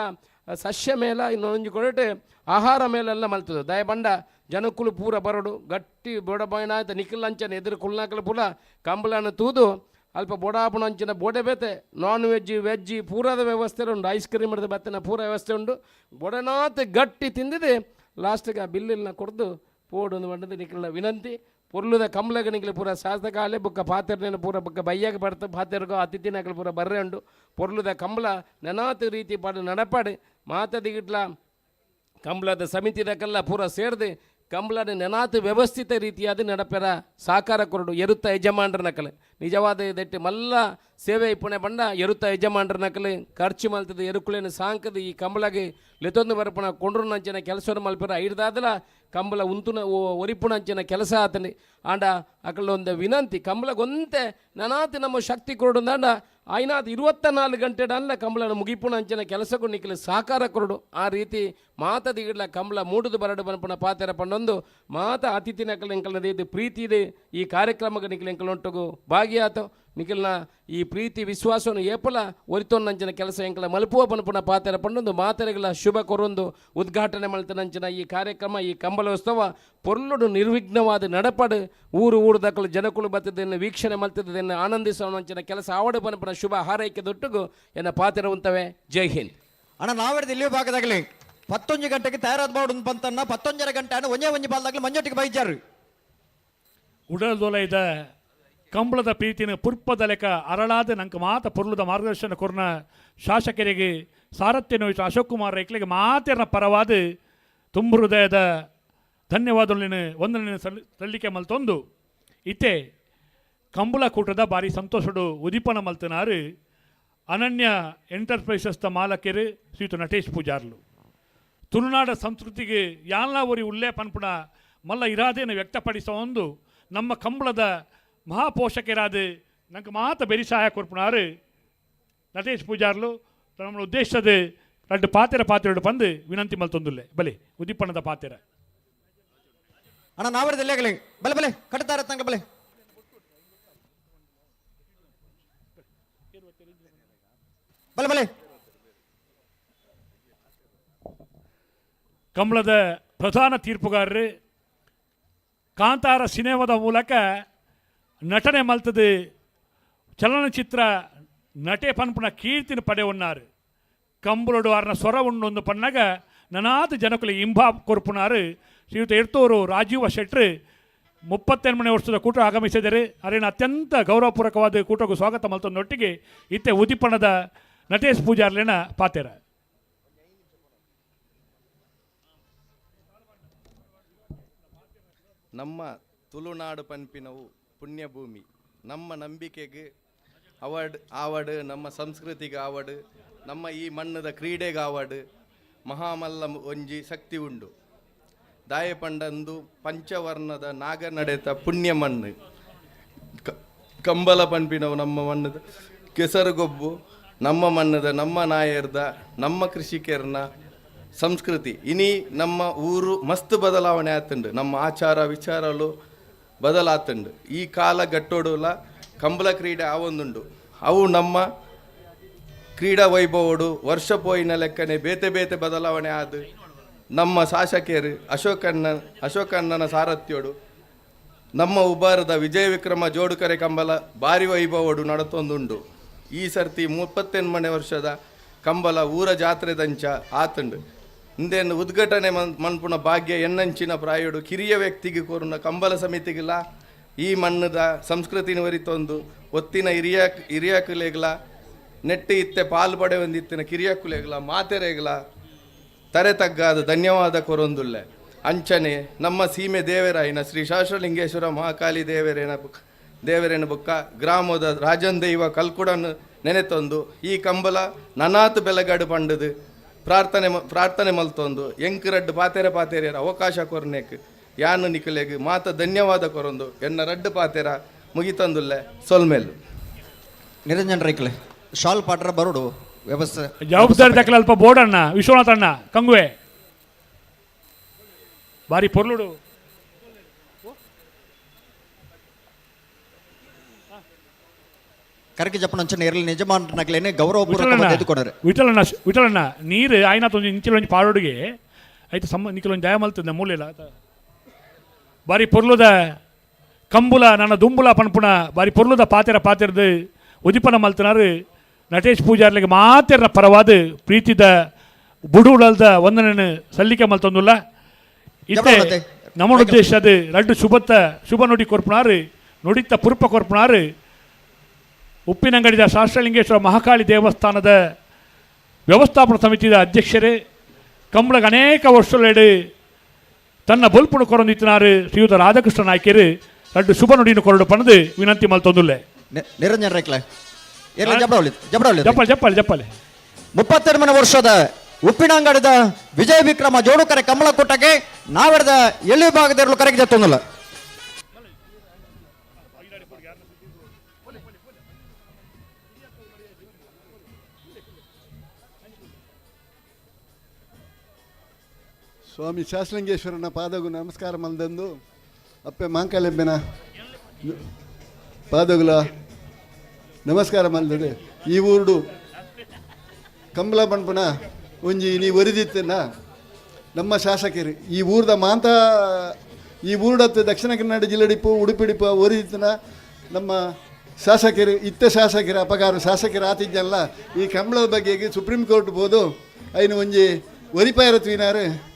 ಸಸ್ಯ ಮೇಲ ಇನ್ನೊಂಜಿ ಕೊರಟೆ ಆಹಾರ ಮೇಲೆಲ್ಲ ಮಲ್ತದೆ ದಯ ಬಂಡ ಜನಕ್ಕುಲು ಪೂರ ಬರೋಡು ಗಟ್ಟಿ ಬೊಡಬಾಯಿನ ಆಯ್ತು ನಿಖಿಲ್ ಅಂಚನೆ ಎದುರು ಕುಲ್ನಾಕಲು ಪೂರ ಕಂಬಳನ್ನು ತೂದು ಅಲ್ಪ ಬೊಡಾಪುಣ ಅಂಚಿನ ಬೋಡೆ ಬೇತೆ ನಾನ್ ವೆಜ್ಜಿ ಪೂರದ ವ್ಯವಸ್ಥೆ ಉಂಡು ಐಸ್ ಕ್ರೀಮ್ ಹಿಡಿದು ಬತ್ತನ ಪೂರ ವ್ಯವಸ್ಥೆ ಉಂಡು ಬೊಡನಾತ್ ಗಟ್ಟಿ ತಿಂದಿದೆ ಲಾಸ್ಟಿಗೆ ಆ ಬಿಲ್ಲಿನ ಕೊಡ್ದು ಪೋಡು ಬಂಡದು ನಿಖಿಲ್ನ ವಿನಂತಿ ಪೊರ್ಲುದ ಕಂಬಳಗ ನಿಖಿಲ್ ಪೂರ ಶಾಸಕಾಲೆ ಬುಕ್ಕ ಪಾತೆರ್ನೇನು ಪೂರ ಬುಕ್ಕ ಬಯ್ಯಾಗ ಬರ್ತ ಪಾತೆರ್ಗೋ ಅತಿಥಿನಕಲು ಪೂರ ಬರ್ರೆ ಉಂಡು ಪೊರ್ಲುದ ಕಂಬಳ ನೆನಾತ್ ರೀತಿ ಪಾಡು ನಡಪಾಡು ಮಾತದಿಗಿಟ್ಲ ಕಂಬಳದ ಸಮಿತಿದಕ್ಕೆಲ್ಲ ಪೂರ ಸೇರಿದೆ ಕಂಬಳನ ನೆನಾತು ವ್ಯವಸ್ಥಿತ ರೀತಿಯಾದ ನಡಪೆರ ಸಾಕಾರ ಕೊರಡು ಎರುತ್ತ ಯಜಮಾನ್ರ ನಕಲೆ ನಿಜವಾದ ದೆಟ್ಟು ಮಲ್ಲ ಸೇವೆ ಇಪ್ಪಣೆ ಬಂಡ ಎರುತ್ತ ಯಜಮಾನ್ರ ನಕಲೆ ಖರ್ಚು ಮಲ್ತದ ಎರುಕುಳೇನು ಸಾಂಕದ ಈ ಕಂಬಳಗೆ ಲೆತೊಂದು ಬರಪಣ ಕೊಂಡ್ರು ನಂಚಿನ ಕೆಲಸವನ್ನು ಮಲ್ಪೆರ ಐಡ್ದಾದಲ ಕಂಬಳ ಉಂತುನ ಒರಿಪುಣಂಚಿನ ಕೆಲಸ ಆತನಿ ಆಂಡ ಅಕಲೊಂದು ವಿನಂತಿ ಕಂಬಳಗೊಂತೆ ನೆನಾತು ನಮ್ಮ ಶಕ್ತಿ ಕೊರಡುಂದಾಂಡ ಆಯ್ನಾದ 24 ಗಂಟೆ ಅಲ್ಲ ಕಂಬಳನ ಮುಗಿಪುಣ ಅಂಚಿನ ಕೆಲಸಕ್ಕೂ ನಿಖಿಲ್ ಸಹಕಾರ ಕೊರಡು ಆ ರೀತಿ ಮಾತದಿಗಿಡ್ಲ ಕಂಬಳ ಮೂಡುದು ಬರಡು ಬನಪುಣ ಪಾತೆರ ಪಂಡೊಂದು ಮಾತ ಅತಿಥಿ ನಕಲ್ ಎಂಕಲ್ನದ ಇದು ಪ್ರೀತಿ ಇದೆ ಈ ಕಾರ್ಯಕ್ರಮಕ್ಕೆ ನಿಖಿಲ್ ಎಂಕಲ್ ಹೊಂಟು ಭಾಗಿಯಾತ ನಿಖಿಲ್ನ ಈ ಪ್ರೀತಿ ವಿಶ್ವಾಸವನ್ನು ಏಪಲ ಒರಿತೊನ್ನಂಚಿನ ಕೆಲಸ ಎಂಕಲ ಮಲ್ಪುವ ಪನಪುಣ ಪಾತೆರ ಪಂಡೊಂದು ಮಾತೆರೆಗಳ ಶುಭ ಕೊರೊಂದು ಉದ್ಘಾಟನೆ ಮಲ್ತನಂಚಿನ ಈ ಕಾರ್ಯಕ್ರಮ ಈ ಕಂಬಳೋತ್ಸವ ಪೊರ್ಲುಡು ನಿರ್ವಿಘ್ನವಾದ ನಡಪಡು ಊರು ದಕ್ಕಲು ಜನಕುಲು ಬತ್ತದನ್ನು ವೀಕ್ಷಣೆ ಮಲ್ತದನ್ನು ಆನಂದಿಸುವಂಚಿನ ಕೆಲಸ ಆವಡು ಪನಪುಣ ಶುಭ ಹಾರೈಕೆ ದೊಟ್ಟುಗು ಎನ್ನ ಪಾತೆರ ಉಂತವೆ ಜೈ ಹಿಂದ್ ಅಣ್ಣ ನಾವೆಡ್ದು ಇಲ್ಲಿ ಭಾಗದಾಗಲಿ 11 ಗಂಟೆಗೆ ತಯಾರಾದ ಮಾಡೋದು ಬಂತನ್ನ 11:30 ಗಂಟೆ ಅಣ್ಣ ಒಂಜೆ ಬಾಲ್ದಾಗಲಿ ಮಂಜೊಟ್ಟಿಗೆ ಬೈಜಾರು ಉಡಲ್ದೊಲೈದ ಕಂಬಳದ ಪ್ರೀತಿನ ಪುರ್ಪದ ಲೆಕ್ಕ ಅರಳಾದ ನಂಗೆ ಮಾತ ಪೊರ್ಲುದ ಮಾರ್ಗದರ್ಶನ ಕೊರ್ನ ಶಾಸಕರಿಗೆ ಸಾರಥ್ಯ ನೋಯಿತ ಅಶೋಕ್ ಕುಮಾರ್ ರೈಕ್ಲಿಗೆ ಮಾತೆರ್ನ ಪರವಾದ ತುಂಬ ಹೃದಯದ ಧನ್ಯವಾದಗಳನ್ನು ವಂದನೆ ಸಲ್ಲಿಕೆ ಮಲ್ತೊಂದು ಇತ್ತೆ ಕಂಬಳ ಕೂಟದ ಬಾರಿ ಸಂತೋಷಡು ಉದಿಪನ ಮಲ್ತನಾರು ಅನನ್ಯ ಎಂಟರ್ಪ್ರೈಸಸ್ದ ಮಾಲಕರು ಶ್ರೀಯುತ ನಟೇಶ್ ಪೂಜಾರ್ಲು ತುಳುನಾಡ ಸಂಸ್ಕೃತಿಗೆ ಯಾಲ್ನ ಒರಿ ಉಲ್ಲೇಖ ಪನ್ಪುಣ ಮಲ್ಲ ಇರಾದೇನ ವ್ಯಕ್ತಪಡಿಸೋ ಒಂದು ನಮ್ಮ ಕಂಬಳದ ಮಹಾಪೋಷಕರಾದ ನಂಗೆ ಮಾತ ಬೆರಿ ಸಹಾಯ ಕೊರ್ಪುಣಾರು ನಟೇಶ್ ಪೂಜಾರ್ಲು ನಮ್ಮ ಉದ್ದೇಶದ ಎರಡು ಪಾತೆರ ಬಂದು ವಿನಂತಿ ಮಲ್ತೊಂದುಲ್ಲೆ ಬಲೆ ಉದಿಪಣದ ಪಾತೆರ ಅಣ್ಣ ನಾವೆಡ್ದು ಇಲ್ಲೇಗಲಿ ಬಲೆ ಕಟ್ತಾ ಇರತ್ತಂಗ ಬಲೆ ಬಲೆ ಕಂಬಳದ ಪ್ರಧಾನ ತೀರ್ಪುಗಾರರು ಕಾಂತಾರ ಸಿನಿಮಾದ ಮೂಲಕ ನಟನೆ ಮಲ್ತದು ಚಲನಚಿತ್ರ ನಟೆ ಪನ್ಪುಣ ಕೀರ್ತಿನ ಪಡೆಯುన్నారు ಕಂಬಳಡು ಅರ್ನ ಸ್ವರ ಉಣ್ಣೊಂದು ಪಣ್ಣಗ ನನಾದ ಜನಕುಲ ಇಂಬಾ ಕೊರ್ಪುನಾರು ಶ್ರೀಯುತ ಎರ್ತೂರು ರಾಜೀವ ಶೆಟ್ರು 38 ವರ್ಷದ ಕೂಟ ಆಗಮಿಸಿದರೆ ಅರೇನ ಅತ್ಯಂತ ಗೌರವಪೂರ್ವಕವಾದ ಕೂಟಕ್ಕೂ ಸ್ವಾಗತ ಮಲ್ತೊಂದೊಟ್ಟಿಗೆ ಇತ್ತೆ ಉದಿಪಣದ ನಟೇಶ್ ಪೂಜಾರ್ಲಿನ ಪಾತೆರ ನಮ್ಮ ತುಳುನಾಡು ಪನ್ಪಿನವು ಪುಣ್ಯಭೂಮಿ ನಮ್ಮ ನಂಬಿಕೆಗೆ ಆವಡು ನಮ್ಮ ಸಂಸ್ಕೃತಿಗೆ ಆವಡು ನಮ್ಮ ಈ ಮಣ್ಣದ ಕ್ರೀಡೆಗೆ ಆವಡು ಮಹಾಮಲ್ಲ ಒಂಜಿ ಶಕ್ತಿ ಉಂಡು ದಾಯಪಂಡಂದು ಪಂಚವರ್ಣದ ನಾಗ ನಡೆತ ಪುಣ್ಯ ಮಣ್ಣು ಕಂಬಳ ಪನ್ಪಿನವು ನಮ್ಮ ಮಣ್ಣದ ಕೆಸರುಗೊಬ್ಬು ನಮ್ಮ ಮಣ್ಣದ ನಮ್ಮ ನಾಯರ್ದ ನಮ್ಮ ಕೃಷಿಕರ್ನ ಸಂಸ್ಕೃತಿ ಇನಿ ನಮ್ಮ ಊರು ಮಸ್ತ್ ಬದಲಾವಣೆ ಆತುಂಡು ನಮ್ಮ ಆಚಾರ ವಿಚಾರಲು ಬದಲಾತುಂಡು ಈ ಕಾಲ ಗಟ್ಟೋಡುಲ ಕಂಬಳ ಕ್ರೀಡೆ ಆವೊಂದುಂಡು ಅವು ನಮ್ಮ ಕ್ರೀಡಾ ವೈಭವಡು ವರ್ಷ ಪೋಯಿನ ಲೆಕ್ಕನೆ ಬೇತೆ ಬದಲಾವಣೆ ಆದು ನಮ್ಮ ಶಾಸಕರು ಅಶೋಕಣ್ಣನ ಸಾರಥ್ಯೋಡು ನಮ್ಮ ಉಬಾರದ ವಿಜಯ ವಿಕ್ರಮ ಜೋಡುಕರೆ ಕಂಬಳ ಭಾರಿ ವೈಭವಡು ನಡತೊಂದುಂಡು ಈ ಸರ್ತಿ 38 ವರ್ಷದ ಕಂಬಳ ಊರ ಜಾತ್ರೆದಂಚ ಆತುಂಡು ಇಂದೇನು ಉದ್ಘಾಟನೆ ಮನ್ಪುಣ ಭಾಗ್ಯ ಎನ್ನಂಚಿನ ಪ್ರಾಯುಡು ಕಿರಿಯ ವ್ಯಕ್ತಿಗೆ ಕೋರುನ ಕಂಬಳ ಸಮಿತಿಗಿಲ್ಲ ಈ ಮಣ್ಣದ ಸಂಸ್ಕೃತಿನ ವರಿತೊಂದು ಒತ್ತಿನ ಹಿರಿಯಕುಲೆಗಳ ನೆಟ್ಟಿ ಇತ್ತೆ ಪಾಲು ಪಡೆ ಹೊಂದಿತ್ತಿನ ಕಿರಿಯಕುಲೆಗಳ ಮಾತೆರೆಗಳ ತರೆ ತಗ್ಗಾದ ಧನ್ಯವಾದ ಕೊರೊಂದುಲ್ಲೆ ಅಂಚನೆ ನಮ್ಮ ಸೀಮೆ ದೇವರಾಯಿನ ಶ್ರೀ ಶಾಸ್ತ್ರಲಿಂಗೇಶ್ವರ ಮಹಾಕಾಲಿ ದೇವರೇನ ಬುಕ್ಕ ಗ್ರಾಮದ ರಾಜನ್ ದೈವ ಕಲ್ಕುಡನ್ನು ನೆನೆತೊಂದು ಈ ಕಂಬಳ ನನಾತು ಬೆಲಗಾಡು ಪಂಡದು ಪ್ರಾರ್ಥನೆ ಮಲ್ತೊಂದು ಎಂಕ್ ಪಾತೆರ ಅವಕಾಶ ಕೊರ್ನೇಕ್ ಯಾನು ನಿಖಲೆಗ್ ಮಾತ ಧನ್ಯವಾದ ಕೊರೊಂದು ಎನ್ನ ರಡ್ಡು ಪಾತೆರ ಮುಗಿತಂದುಲ್ಲೆ ಸೊಲ್ಮೇಲು ನಿರಂಜನ್ ರೈಕ್ಲೆ ಶಾಲ್ ಪಾಟ್ರ ಬರೋಡು ವ್ಯವಸ್ಥೆ ಜವಾಬ್ದಾರಿ ದಾಖಲೆ ಅಲ್ಪ ಬೋರ್ಡಣ್ಣ ವಿಶ್ವನಾಥ್ ಅಣ್ಣ ಕಂಗುವೆ ಬಾರಿ ಪೊರ್ಲುಡು ಕರಕೆ ಜಪ್ಪನಂಚ ನೇರಲಿ ನಿಜಮಾನಗ್ಲೇನೆ ಗೌರವಪೂರ್ವಕ ಎದುಕೊಂಡರೆ ವಿಠಲಣ್ಣ ನೀರು ಆಯ್ನಾತ ಒಂದು ಇಂಚಿಲೊಂದು ಪಾಡೋಡಿಗೆ ಆಯ್ತು ನಿಖಲೊಂದು ದಯ ಮಲ್ತದ ಮೂಲೆಲ್ಲ ಬಾರಿ ಪೊರ್ಲುದ ಕಂಬುಲ ನನ್ನ ದುಂಬುಲ ಪನ್ಪುಣ ಬಾರಿ ಪೊರ್ಲುದ ಪಾತಿರದು ಉದಿಪನ ಮಲ್ತನಾರು ನಟೇಶ್ ಪೂಜಾರ್ಲಿಗೆ ಮಾತೆರ ಪರವಾದ ಪ್ರೀತಿದ ಬುಡುಳಲ್ದ ವಂದನೆಯನ್ನು ಸಲ್ಲಿಕೆ ಮಲ್ತೊಂದುಲ್ಲ ಇತ್ತೆ ನಮ್ಮ ಉದ್ದೇಶ ಅದು ರಡ್ಡು ಶುಭ ನುಡಿ ಕೊರ್ಪುನಾರು ನುಡಿತ ಪುರುಪ ಕೊರ್ಪುನಾರು ಉಪ್ಪಿನಂಗಡಿದ ಶಾಸ್ತ್ರಲಿಂಗೇಶ್ವರ ಮಹಾಕಾಳಿ ದೇವಸ್ಥಾನದ ವ್ಯವಸ್ಥಾಪನಾ ಸಮಿತಿಯ ಅಧ್ಯಕ್ಷರೇ ಕಂಬಳಗ ಅನೇಕ ವರ್ಷಗಳು ತನ್ನ ಬೊಲ್ಪುಣ ಕೊರೊಂದಿತ್ತಿನಾರು ಶ್ರೀಯುತ ರಾಧಾಕೃಷ್ಣ ನಾಯ್ಕರು ರಡ್ಡು ಶುಭ ನುಡಿಯನ್ನು ಕೊರಡು ಪಣದು ವಿನಂತಿ ಮಲ್ತೊಂದುಲ್ಲೆ ನಿರಂಜನ್ ರೇಕ್ಲೆ ಜಪ್ಪಳ ಜಪ್ಪಲೆ 32 ವರ್ಷದ ಉಪ್ಪಿನಂಗಡದ ವಿಜಯ ವಿಕ್ರಮ ಜೋಡುಕರೆ ಕಮಲ ಕೊಟ್ಟಗೆ ನಾವೆಡದ ಎಲ್ಲಿ ಭಾಗದಲ್ಲೂ ಕರೆಗೆ ಜತ್ತೊಂದಿಲ್ಲ ಸ್ವಾಮಿ ಶಾಸ್ತ್ರಲಿಂಗೇಶ್ವರನ ಪಾದಗು ನಮಸ್ಕಾರ ಮಲ್ದಂದು ಅಪ್ಪೆ ಮಾಂಕಲೆಬ್ಬೆನ ಪಾದಗುಲ ನಮಸ್ಕಾರ ಮಲ್ದದೆ ಈ ಊರುಡು ಕಂಬಳ ಬಣ್ಪುಣ ಒಂಜಿ ನೀ ಒರಿದಿತ್ತನ ನಮ್ಮ ಶಾಸಕರು ಈ ಊರ್ದ ಮಾಂತ ಈ ಊರ್ಡತ್ತು ದಕ್ಷಿಣ ಕನ್ನಡ ಜಿಲ್ಲೆಡಿಪ್ಪು ಉಡುಪಿಡಿಪ್ಪು ಒರಿದಿತ್ತನ ನಮ್ಮ ಶಾಸಕರು ಶಾಸಕರು ಅಪಕಾರ ಶಾಸಕರು ಆತಿದ್ದಲ್ಲ ಈ ಕಂಬಳದ ಬಗ್ಗೆ ಸುಪ್ರೀಂ ಕೋರ್ಟ್ ಬೋದು ಐನು ಒಂಜಿ ಒರಿಪಾಯರತ್ವಿನಾರು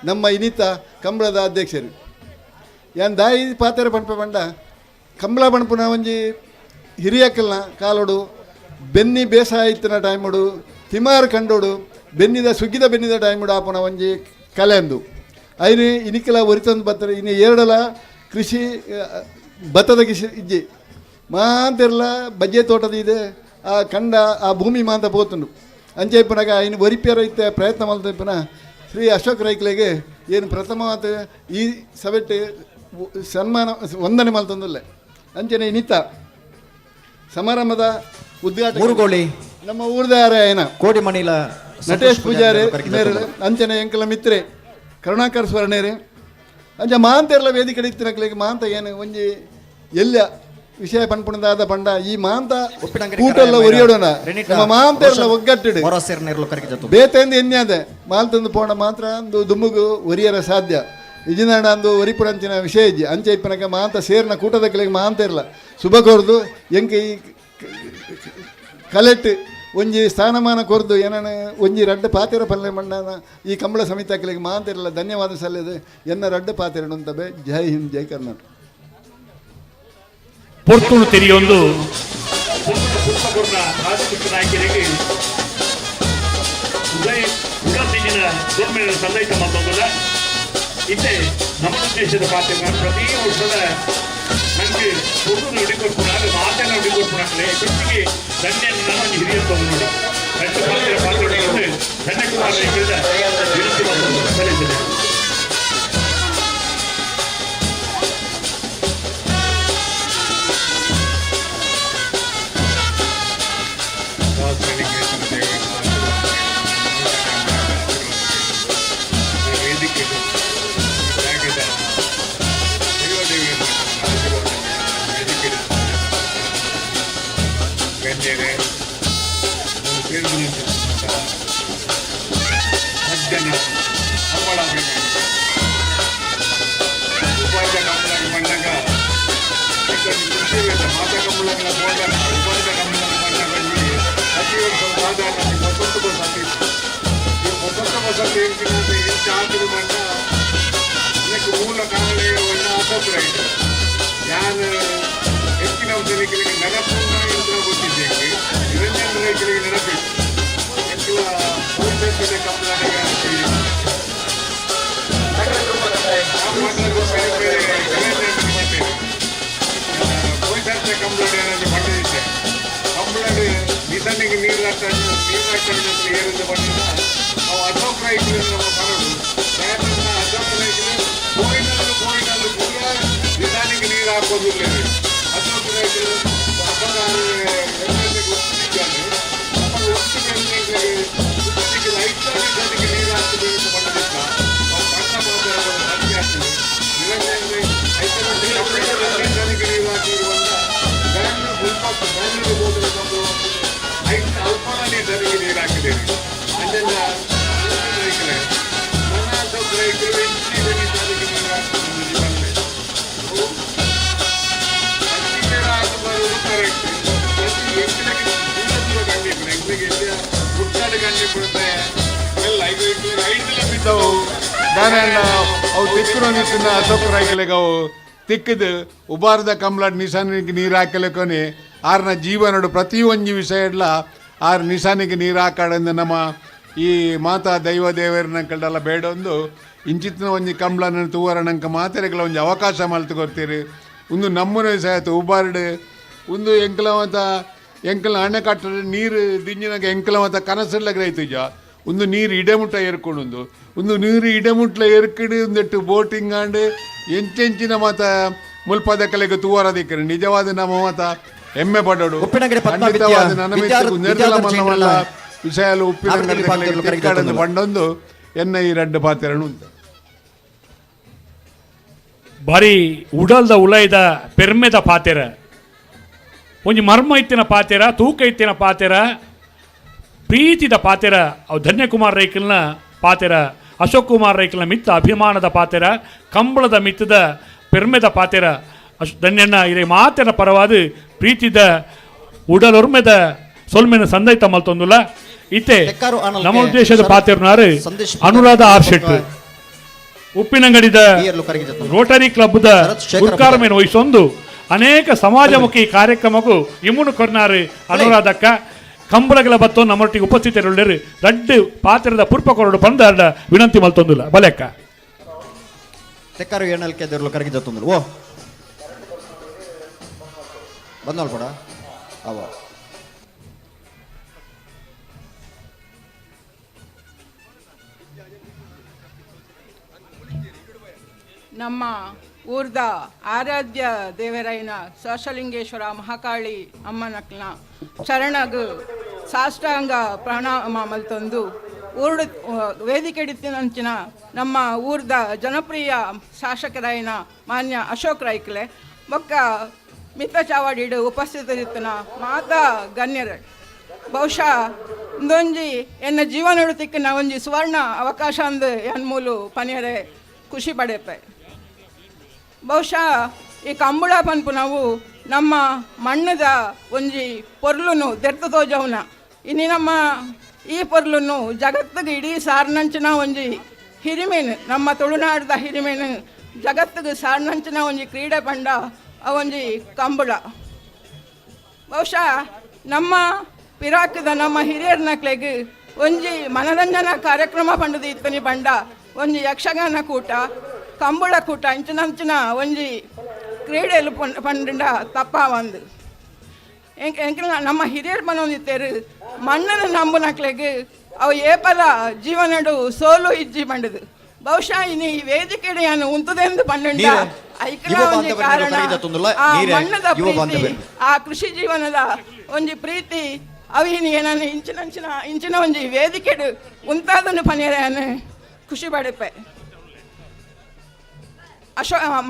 ನಮ್ಮ ಇನಿತ ಕಂಬಳದ ಅಧ್ಯಕ್ಷರು ಯಾನ್ ದಾಯಿ ಪಾತ್ರ ಪಂಪ ಬಂಡ ಕಂಬಳ ಬಣ್ಪುನ ಒಂಜಿ ಹಿರಿಯಕ್ಕಲ್ನ ಕಾಲೋಡು ಬೆನ್ನಿ ಬೇಸಾಯ ಇತ್ತಿನ ಟೈಮುಡು ತಿಮಾರು ಕಂಡೋಡು ಸುಗ್ಗಿದ ಬೆನ್ನಿದ ಟೈಮುಡು ಆಪುನ ಒಂಜಿ ಕಲೆ ಅಂದು ಐನು ಇನಿಕಲ ಒರಿತಂದು ಬತ್ತಾರೆ ಇನ್ನು ಎರಡಲ ಕೃಷಿ ಭತ್ತದ ಕೃಷಿ ಇಜ್ಜಿ ಮಾಂತೆಲ್ಲ ಬಜ್ಜೆ ತೋಟದ ಇದೆ ಆ ಕಂಡ ಆ ಭೂಮಿ ಮಾಂತ ಪೋತುಂಡು ಅಂಚೆ ಪುನಗ ಐನು ಒರಿಪೇರ ಇತ್ತೆ ಪ್ರಯತ್ನ ಮಾಡ್ತಾ ಪುನಃ ಶ್ರೀ ಅಶೋಕ್ ರೈಕ್ಲೆಗೆ ಏನು ಪ್ರಥಮವಾದ ಈ ಸಭೆಟ್ ಸನ್ಮಾನ ವಂದನೆ ಮಲ್ತಂದಲ್ಲೇ ಅಂಚನೆ ಇನಿತ ಸಮಾರಂಭದ ಉದ್ಘಾಟನೆ ನಮ್ಮ ಊರ್ದ ಏನ ಕೋಡಿ ಮಣಿಲ ನಟೇಶ್ ಪೂಜಾರಿ ಅಂಚನೆ ಎಂಕಲ ಮಿತ್ರೆ ಕರುಣಾಕರ್ ಸ್ವರ್ಣೇರೆ ಅಂಚ ಮಾಂತೆರ್ಲ ವೇದಿಕೆ ಇತ್ತಿನಕ್ಲಿಗೆ ಮಾಂತ ಏನು ಒಂಜಿ ಎಲ್ಲ ವಿಷಯ ಪಂಪುಣದಾದ ಪಂಡ ಈ ಮಾಂತ ಕೂಟೆಲ್ಲ ಒರಿಯೋಡೋಣ ನಮ್ಮ ಮಾಂತೆರ್ಲ ಒಗ್ಗಟ್ಟಿಡು ಬೇತೆಂದು ಎನ್ಯಾದೆ ಮಾಲ್ತಂದು ಪೋಣ ಮಾತ್ರ ಒಂದು ದುಮ್ಮುಗು ಒರಿಯರ ಸಾಧ್ಯ ಇಜಿನಾಡ ಅಂದು ಒರಿಪುಡಂಚಿನ ವಿಷಯ ಇಜ್ಜಿ ಅಂಚೆ ಇಪ್ಪನಕ ಮಾಂತ ಸೇರ್ನ ಕೂಟದ ಕೆಳಗೆ ಮಾಂತ ಇರಲ್ಲ ಶುಭ ಕೊರ್ದು ಎಂಕ ಈ ಕಲೆಟ್ ಒಂಜಿ ಸ್ಥಾನಮಾನ ಕೊರ್ದು ಏನನ ಒಂಜಿ ರಡ್ಡು ಪಾತೆರ ಪಲ್ಲೆ ಮಣ್ಣನ ಈ ಕಂಬಳ ಸಮಿತಿ ಕೆಳಗೆ ಮಾಂತ ಇರಲ್ಲ ಧನ್ಯವಾದ ಸಲ್ಲದೆ ಎನ್ನ ರಡ್ಡು ಪಾತೆರಡು ಅಂತಬೆ ಜೈ ಹಿಂದ್ ಜೈ ಕರ್ನಾಟಕ ಪೊರ್ತುಣು ತೆರೆಯೊಂದು ಸಂದೇಶ ಮಾಡ್ತೋದಲ್ಲ ಇತ್ತೆ ನಮ್ಮ ದೇಶದ ಪಾತ್ರ ಪ್ರತಿ ವರ್ಷದ ನನಗೆ ಹುಡುಗರು ನುಡಿಕೊಡ್ಕೊಂಡು ಮಾತನ್ನು ನುಡಿಕೊಡ್ಕೊಂಡಾಗಲೇ ಕೃಷಿಗೆ ಧನ್ಯ ನನ್ನ ಹಿರಿಯ ತಂದು ನೋಡಿ ರೈತ ಪಾತ್ರ ಧನ್ಯಕುಮಾರ್ ರೈತರಿಂದ ವಿನಂತಿ ಮಾಡೋದು ಸಲ್ಲಿಸಿದೆ ಮೂಲ ಕಾವಲೆ ಅಭಿಪ್ರಾಯ ನಾನು ಹೆಚ್ಚಿನ ರೈತರಿಗೆ ನೆನಪನ್ನ ಯಂತ್ರ ಗೊತ್ತಿದ್ದೇನೆ ನಿರಂಜನ ರೈತರಿಗೆ ನೆನಪಿತ್ತು ಹೆಚ್ಚಿನ ಭೂಮಿಯ ಕಂಪನಿಗೆ ಕಂಪ್ಲೇಂಟ್ ಮಾಡಿದ್ದೆ ಕಂಪ್ಲೇಂಟ್ ನಿಧನಿಗೆ ನೀರು ಏರಿದ ಬಂದಿದ್ದ ಅವು ಅಶೋಕ್ ರೈತರು ನಮ್ಮ ಕರಡು ಅಶೋಕ್ ರೈತರು ಕೋಯಿನಲ್ಲೂ ಕೂಡ ನಿಧಾನಿಗೆ ನೀರು ಹಾಕೋದಿಲ್ಲ ಅಶೋಕ್ ರೈತರು ಗೊತ್ತಿದ್ದಾನೆ ಒಟ್ಟಿಗೆ ರೈತರಿಗೆ ನೀರು ಹಾಕಬೇಕು ಅಂತ ಬಂದಿದ್ದ ನಾವು ಸಣ್ಣ ಮಾತಾಡೋದು ಸಾಧ್ಯ ಆಗ್ತದೆ ರೈತರಿಗೆ ನೀರು ಹಾಕಿರುವಂಥ ಬ್ಯಾಂಗ್ಳೂರು ಬೋಧನೆ ಅಲ್ಪನ ನೀರಿಗೆ ನೀರು ಹಾಕಿದ್ದೇನೆ ಅಲ್ಲೆಲ್ಲ ರೈತರು ನನ್ನ ರೈತರು ಹೆಚ್ಚಿನ ನೀರಿಗೆ ನೀರು ಹಾಕಿದ್ದೀನಿ ಅವು ತಿಕ್ಕುನ ಅಶೋಕ್ ರಾಯ್ಕಲೆಗೆ ಅವು ತಿಕ್ಕದು ಉಬಾರದ ಕಂಬ್ಲಾಡ್ ನಿಶಾನಿಗೆ ನೀರು ಹಾಕಲಿಕ್ಕೆ ಆರ್ನ ಜೀವನಡು ಪ್ರತಿ ಒಂಜಿ ವಿಷಯ ಆರು ನಿಶಾನಿಗೆ ನೀರು ಹಾಕಾಡಂದು ನಮ್ಮ ಈ ಮಾತಾ ದೈವ ದೇವರನ್ನ ಕಲ್ಲೆಲ್ಲ ಬೇಡೊಂದು ಇಂಚಿತ್ತಿನ ಒಂಜಿ ಕಂಬ್ಳನ ತೂವರಣಂಕ ಮಾತೆರೆಗಳ ಒಂಜಿ ಅವಕಾಶ ಮಲ್ತು ಕೊಡ್ತೀರಿ ಒಂದು ನಮ್ಮನ ವಿಷಯ ಆಯ್ತು ಉಬಾರ್ಡ್ ಒಂದು ಎಂಕಲ ಅಣೆಕಟ್ಟ ನೀರು ದಿಂಜಿನಾಗ ಎಂಕಲ ಮತ್ತು ಕನಸಲ್ಲಾಗ ರೈತುಜ ಒಂದು ನೀರು ಇಡೆಮುಟ್ಟ ಏರ್ಕೊಂಡು ಒಂದು ನೀರು ಇಡೆಮುಟ್ಲ ಏರ್ಕಡು ಒಂದೆಟ್ಟು ಬೋಟಿಂಗ್ ಆಂಡ್ ಎಂಚೆಂಚಿನ ಮಾತ ಮುಲ್ಪದ ಕಲೆಗೆ ತೂವರದಿಕ್ಕರು ನಿಜವಾದ ನಮ್ಮ ಮಾತ ಹೆಮ್ಮೆ ಪಡೋಡು ಉಪ್ಪಿನಂಗಡಿ ಪದ್ಮ ಖಂಡಿತವಾದ ನನ್ನ ನಿರ್ಮಲ ಮನ್ನವಲ್ಲ ವಿಷಯಾಲು ಆವರಣದಲ್ಲಿ ಪಾತ್ರಗಳು ಉಪ್ಪಿನ ಬಂಡೊಂದು ಎನ್ನ ಈ ರಡ್ಡು ಪಾತ್ರನು ಅಂತ ಬಾರಿ ಉಡಲ್ದ ಉಲೈದ ಪೆರ್ಮೆದ ಪಾತೆರ ಒಂಜಿ ಮರ್ಮ ಇತ್ತಿನ ಪಾತೆರ ತೂಕ ಇತ್ತಿನ ಪಾತೆರ ಪ್ರೀತಿದ ಪಾತೆರ ಅವು ಧನ್ಯಕುಮಾರ್ ರೈಕಲ್ನ ಪಾತೆರ ಅಶೋಕ್ ಕುಮಾರ್ ರೈಕಲ್ನ ಮಿತ್ತ ಅಭಿಮಾನದ ಪಾತೆರ ಕಂಬಳದ ಮಿತ್ತದ ಪೆರ್ಮೆದ ಪಾತೆರ ಧನ್ಯನ ಇರೇ ಮಾತೆರ ಪರವಾದ ಪ್ರೀತಿದ ಉಡಲೊರ್ಮೆದ ಸೊಲ್ಮೆನ ಸಂದೈತ ಮಲ್ತೊಂದುಲ್ಲ ಇತ್ತೆ ನಮ್ಮ ಉದ್ದೇಶದ ಪಾತೆರ್ನಾರು ಅನುರಾಧ ಆರ್ ಶೆಟ್ರು ಉಪ್ಪಿನಂಗಡಿದ ರೋಟರಿ ಕ್ಲಬ್ದ ಗುರ್ಕಾರಮೇನು ವಹಿಸೊಂದು ಅನೇಕ ಸಮಾಜಮುಖಿ ಕಾರ್ಯಕ್ರಮಕ್ಕೂ ಇಮ್ಮುನು ಕೊರ್ನಾರು ಅನುರಾಧಕ್ಕ ಕಂಬಳಗಳ ಬತ್ತು ನಮ್ಮೊಟ್ಟಿಗೆ ಉಪಸ್ಥಿತರಿರುಳ್ಳಿರು ದೊಡ್ಡ ಪಾತ್ರದ ಪುರ್ಪ ಕೊರಡು ಬಂದ ವಿನಂತಿ ಮಲ್ತೊಂದುಲ್ಲ ಬಲೆಕ್ಕ ತೆಕ್ಕಾರು ಏನಲ್ಕೆ ದೇರ್ಲು ಕರಗಿದತ್ತೊಂದು ಓ ಬಂದೋಲ್ ಪಡ ಅವ ನಮ್ಮ ಊರ್ದ ಆರಾಧ್ಯ ದೇವರೈನ ಸೋಷಲಿಂಗೇಶ್ವರ ಮಹಾಕಾಳಿ ಅಮ್ಮನಕ್ನ ಶರಣಗ್ ಸಾಷ್ಟಾಂಗ ಪ್ರಣಾಮ ಮಲ್ತೊಂದು ಊರ್ಡ್ ವೇದಿಕೆ ಇಡಿತಿನಂಚಿನ ನಮ್ಮ ಊರ್ದ ಜನಪ್ರಿಯ ಶಾಸಕರೈನ ಮಾನ್ಯ ಅಶೋಕ್ ರೈಕ್ಲೆ ಬೊಕ್ಕ ಮಿತ್ತ ಚಾವಾಡಿಡು ಉಪಸ್ಥಿತರಿತ್ತನ ಮಾತಾ ಗಣ್ಯರ ಬಹುಶಃ ಇಂದೊಂಜಿ ಎನ್ನ ಜೀವನಡು ತಿಕ್ಕಿನ ಒಂಜಿ ಸುವರ್ಣ ಅವಕಾಶ ಅಂದು ಎನ್ಮೂಲು ಪನಿಯರೆ ಖುಷಿ ಪಡೆಪೆ ಬಹುಶಃ ಈ ಕಂಬಳ ಪನ್ಪು ನಾವು ನಮ್ಮ ಮಣ್ಣದ ಒಂಜಿ ಪೊರ್ಲುನು ದೆರ್ತು ತೋಜವನ ಇನ್ನು ನಮ್ಮ ಈ ಪೊರ್ಲುನು ಜಗತ್ತಿಗೆ ಇಡೀ ಸಾರ್ನಂಚಿನ ಒಂಜಿ ಹಿರಿಮೇನು ನಮ್ಮ ತುಳುನಾಡದ ಹಿರಿಮೇನು ಜಗತ್ತಿಗೆ ಸಾರ್ನಂಚಿನ ಒಂಜಿ ಕ್ರೀಡೆ ಪಂಡ ಆ ಒಂಜಿ ಕಂಬಳ ಬಹುಶಃ ನಮ್ಮ ಪಿರಾಕದ ನಮ್ಮ ಹಿರಿಯರ ನಕ್ಲೆಗೆ ಒಂಜಿ ಮನರಂಜನಾ ಕಾರ್ಯಕ್ರಮ ಪಂಡದ ಇತ್ತನಿ ಪಂಡ ಒಂಜಿ ಯಕ್ಷಗಾನ ಕೂಟ ಕಂಬಳ ಕೂಟ ಇಂಚಿನಂಚಿನ ಒಂಜಿ ಕ್ರೀಡೆಲು ಪಂಡ ತಪ್ಪ ಒಂದು ಎಂಕಲ ನಮ್ಮ ಹಿರಿಯರು ಬಂದಿತ್ತೇರು ಮಣ್ಣನ್ನು ನಂಬುನಕ್ಲೆಗೆ ಅವು ಏಪಲ ಜೀವನಡು ಸೋಲು ಇಜ್ಜಿ ಪಂಡದು ಬಹುಶಃ ಇನ್ನು ಈ ವೇದಿಕೆಯನ್ನು ಉಂತದೆಂದು ಪಂಡ ಐಕಲ ಒಂಜಿ ಕಾರಣ ಆ ಮಣ್ಣದ ಪ್ರೀತಿ ಆ ಕೃಷಿ ಜೀವನದ ಒಂಜಿ ಪ್ರೀತಿ ಅವಿನ ಏನನ್ನು ಇಂಚಿನ ಒಂಜಿ ವೇದಿಕೆಡು ಉಂತಾದನ್ನು ಪನಿಯರನ್ನು ಖುಷಿ ಪಡೆಪೆ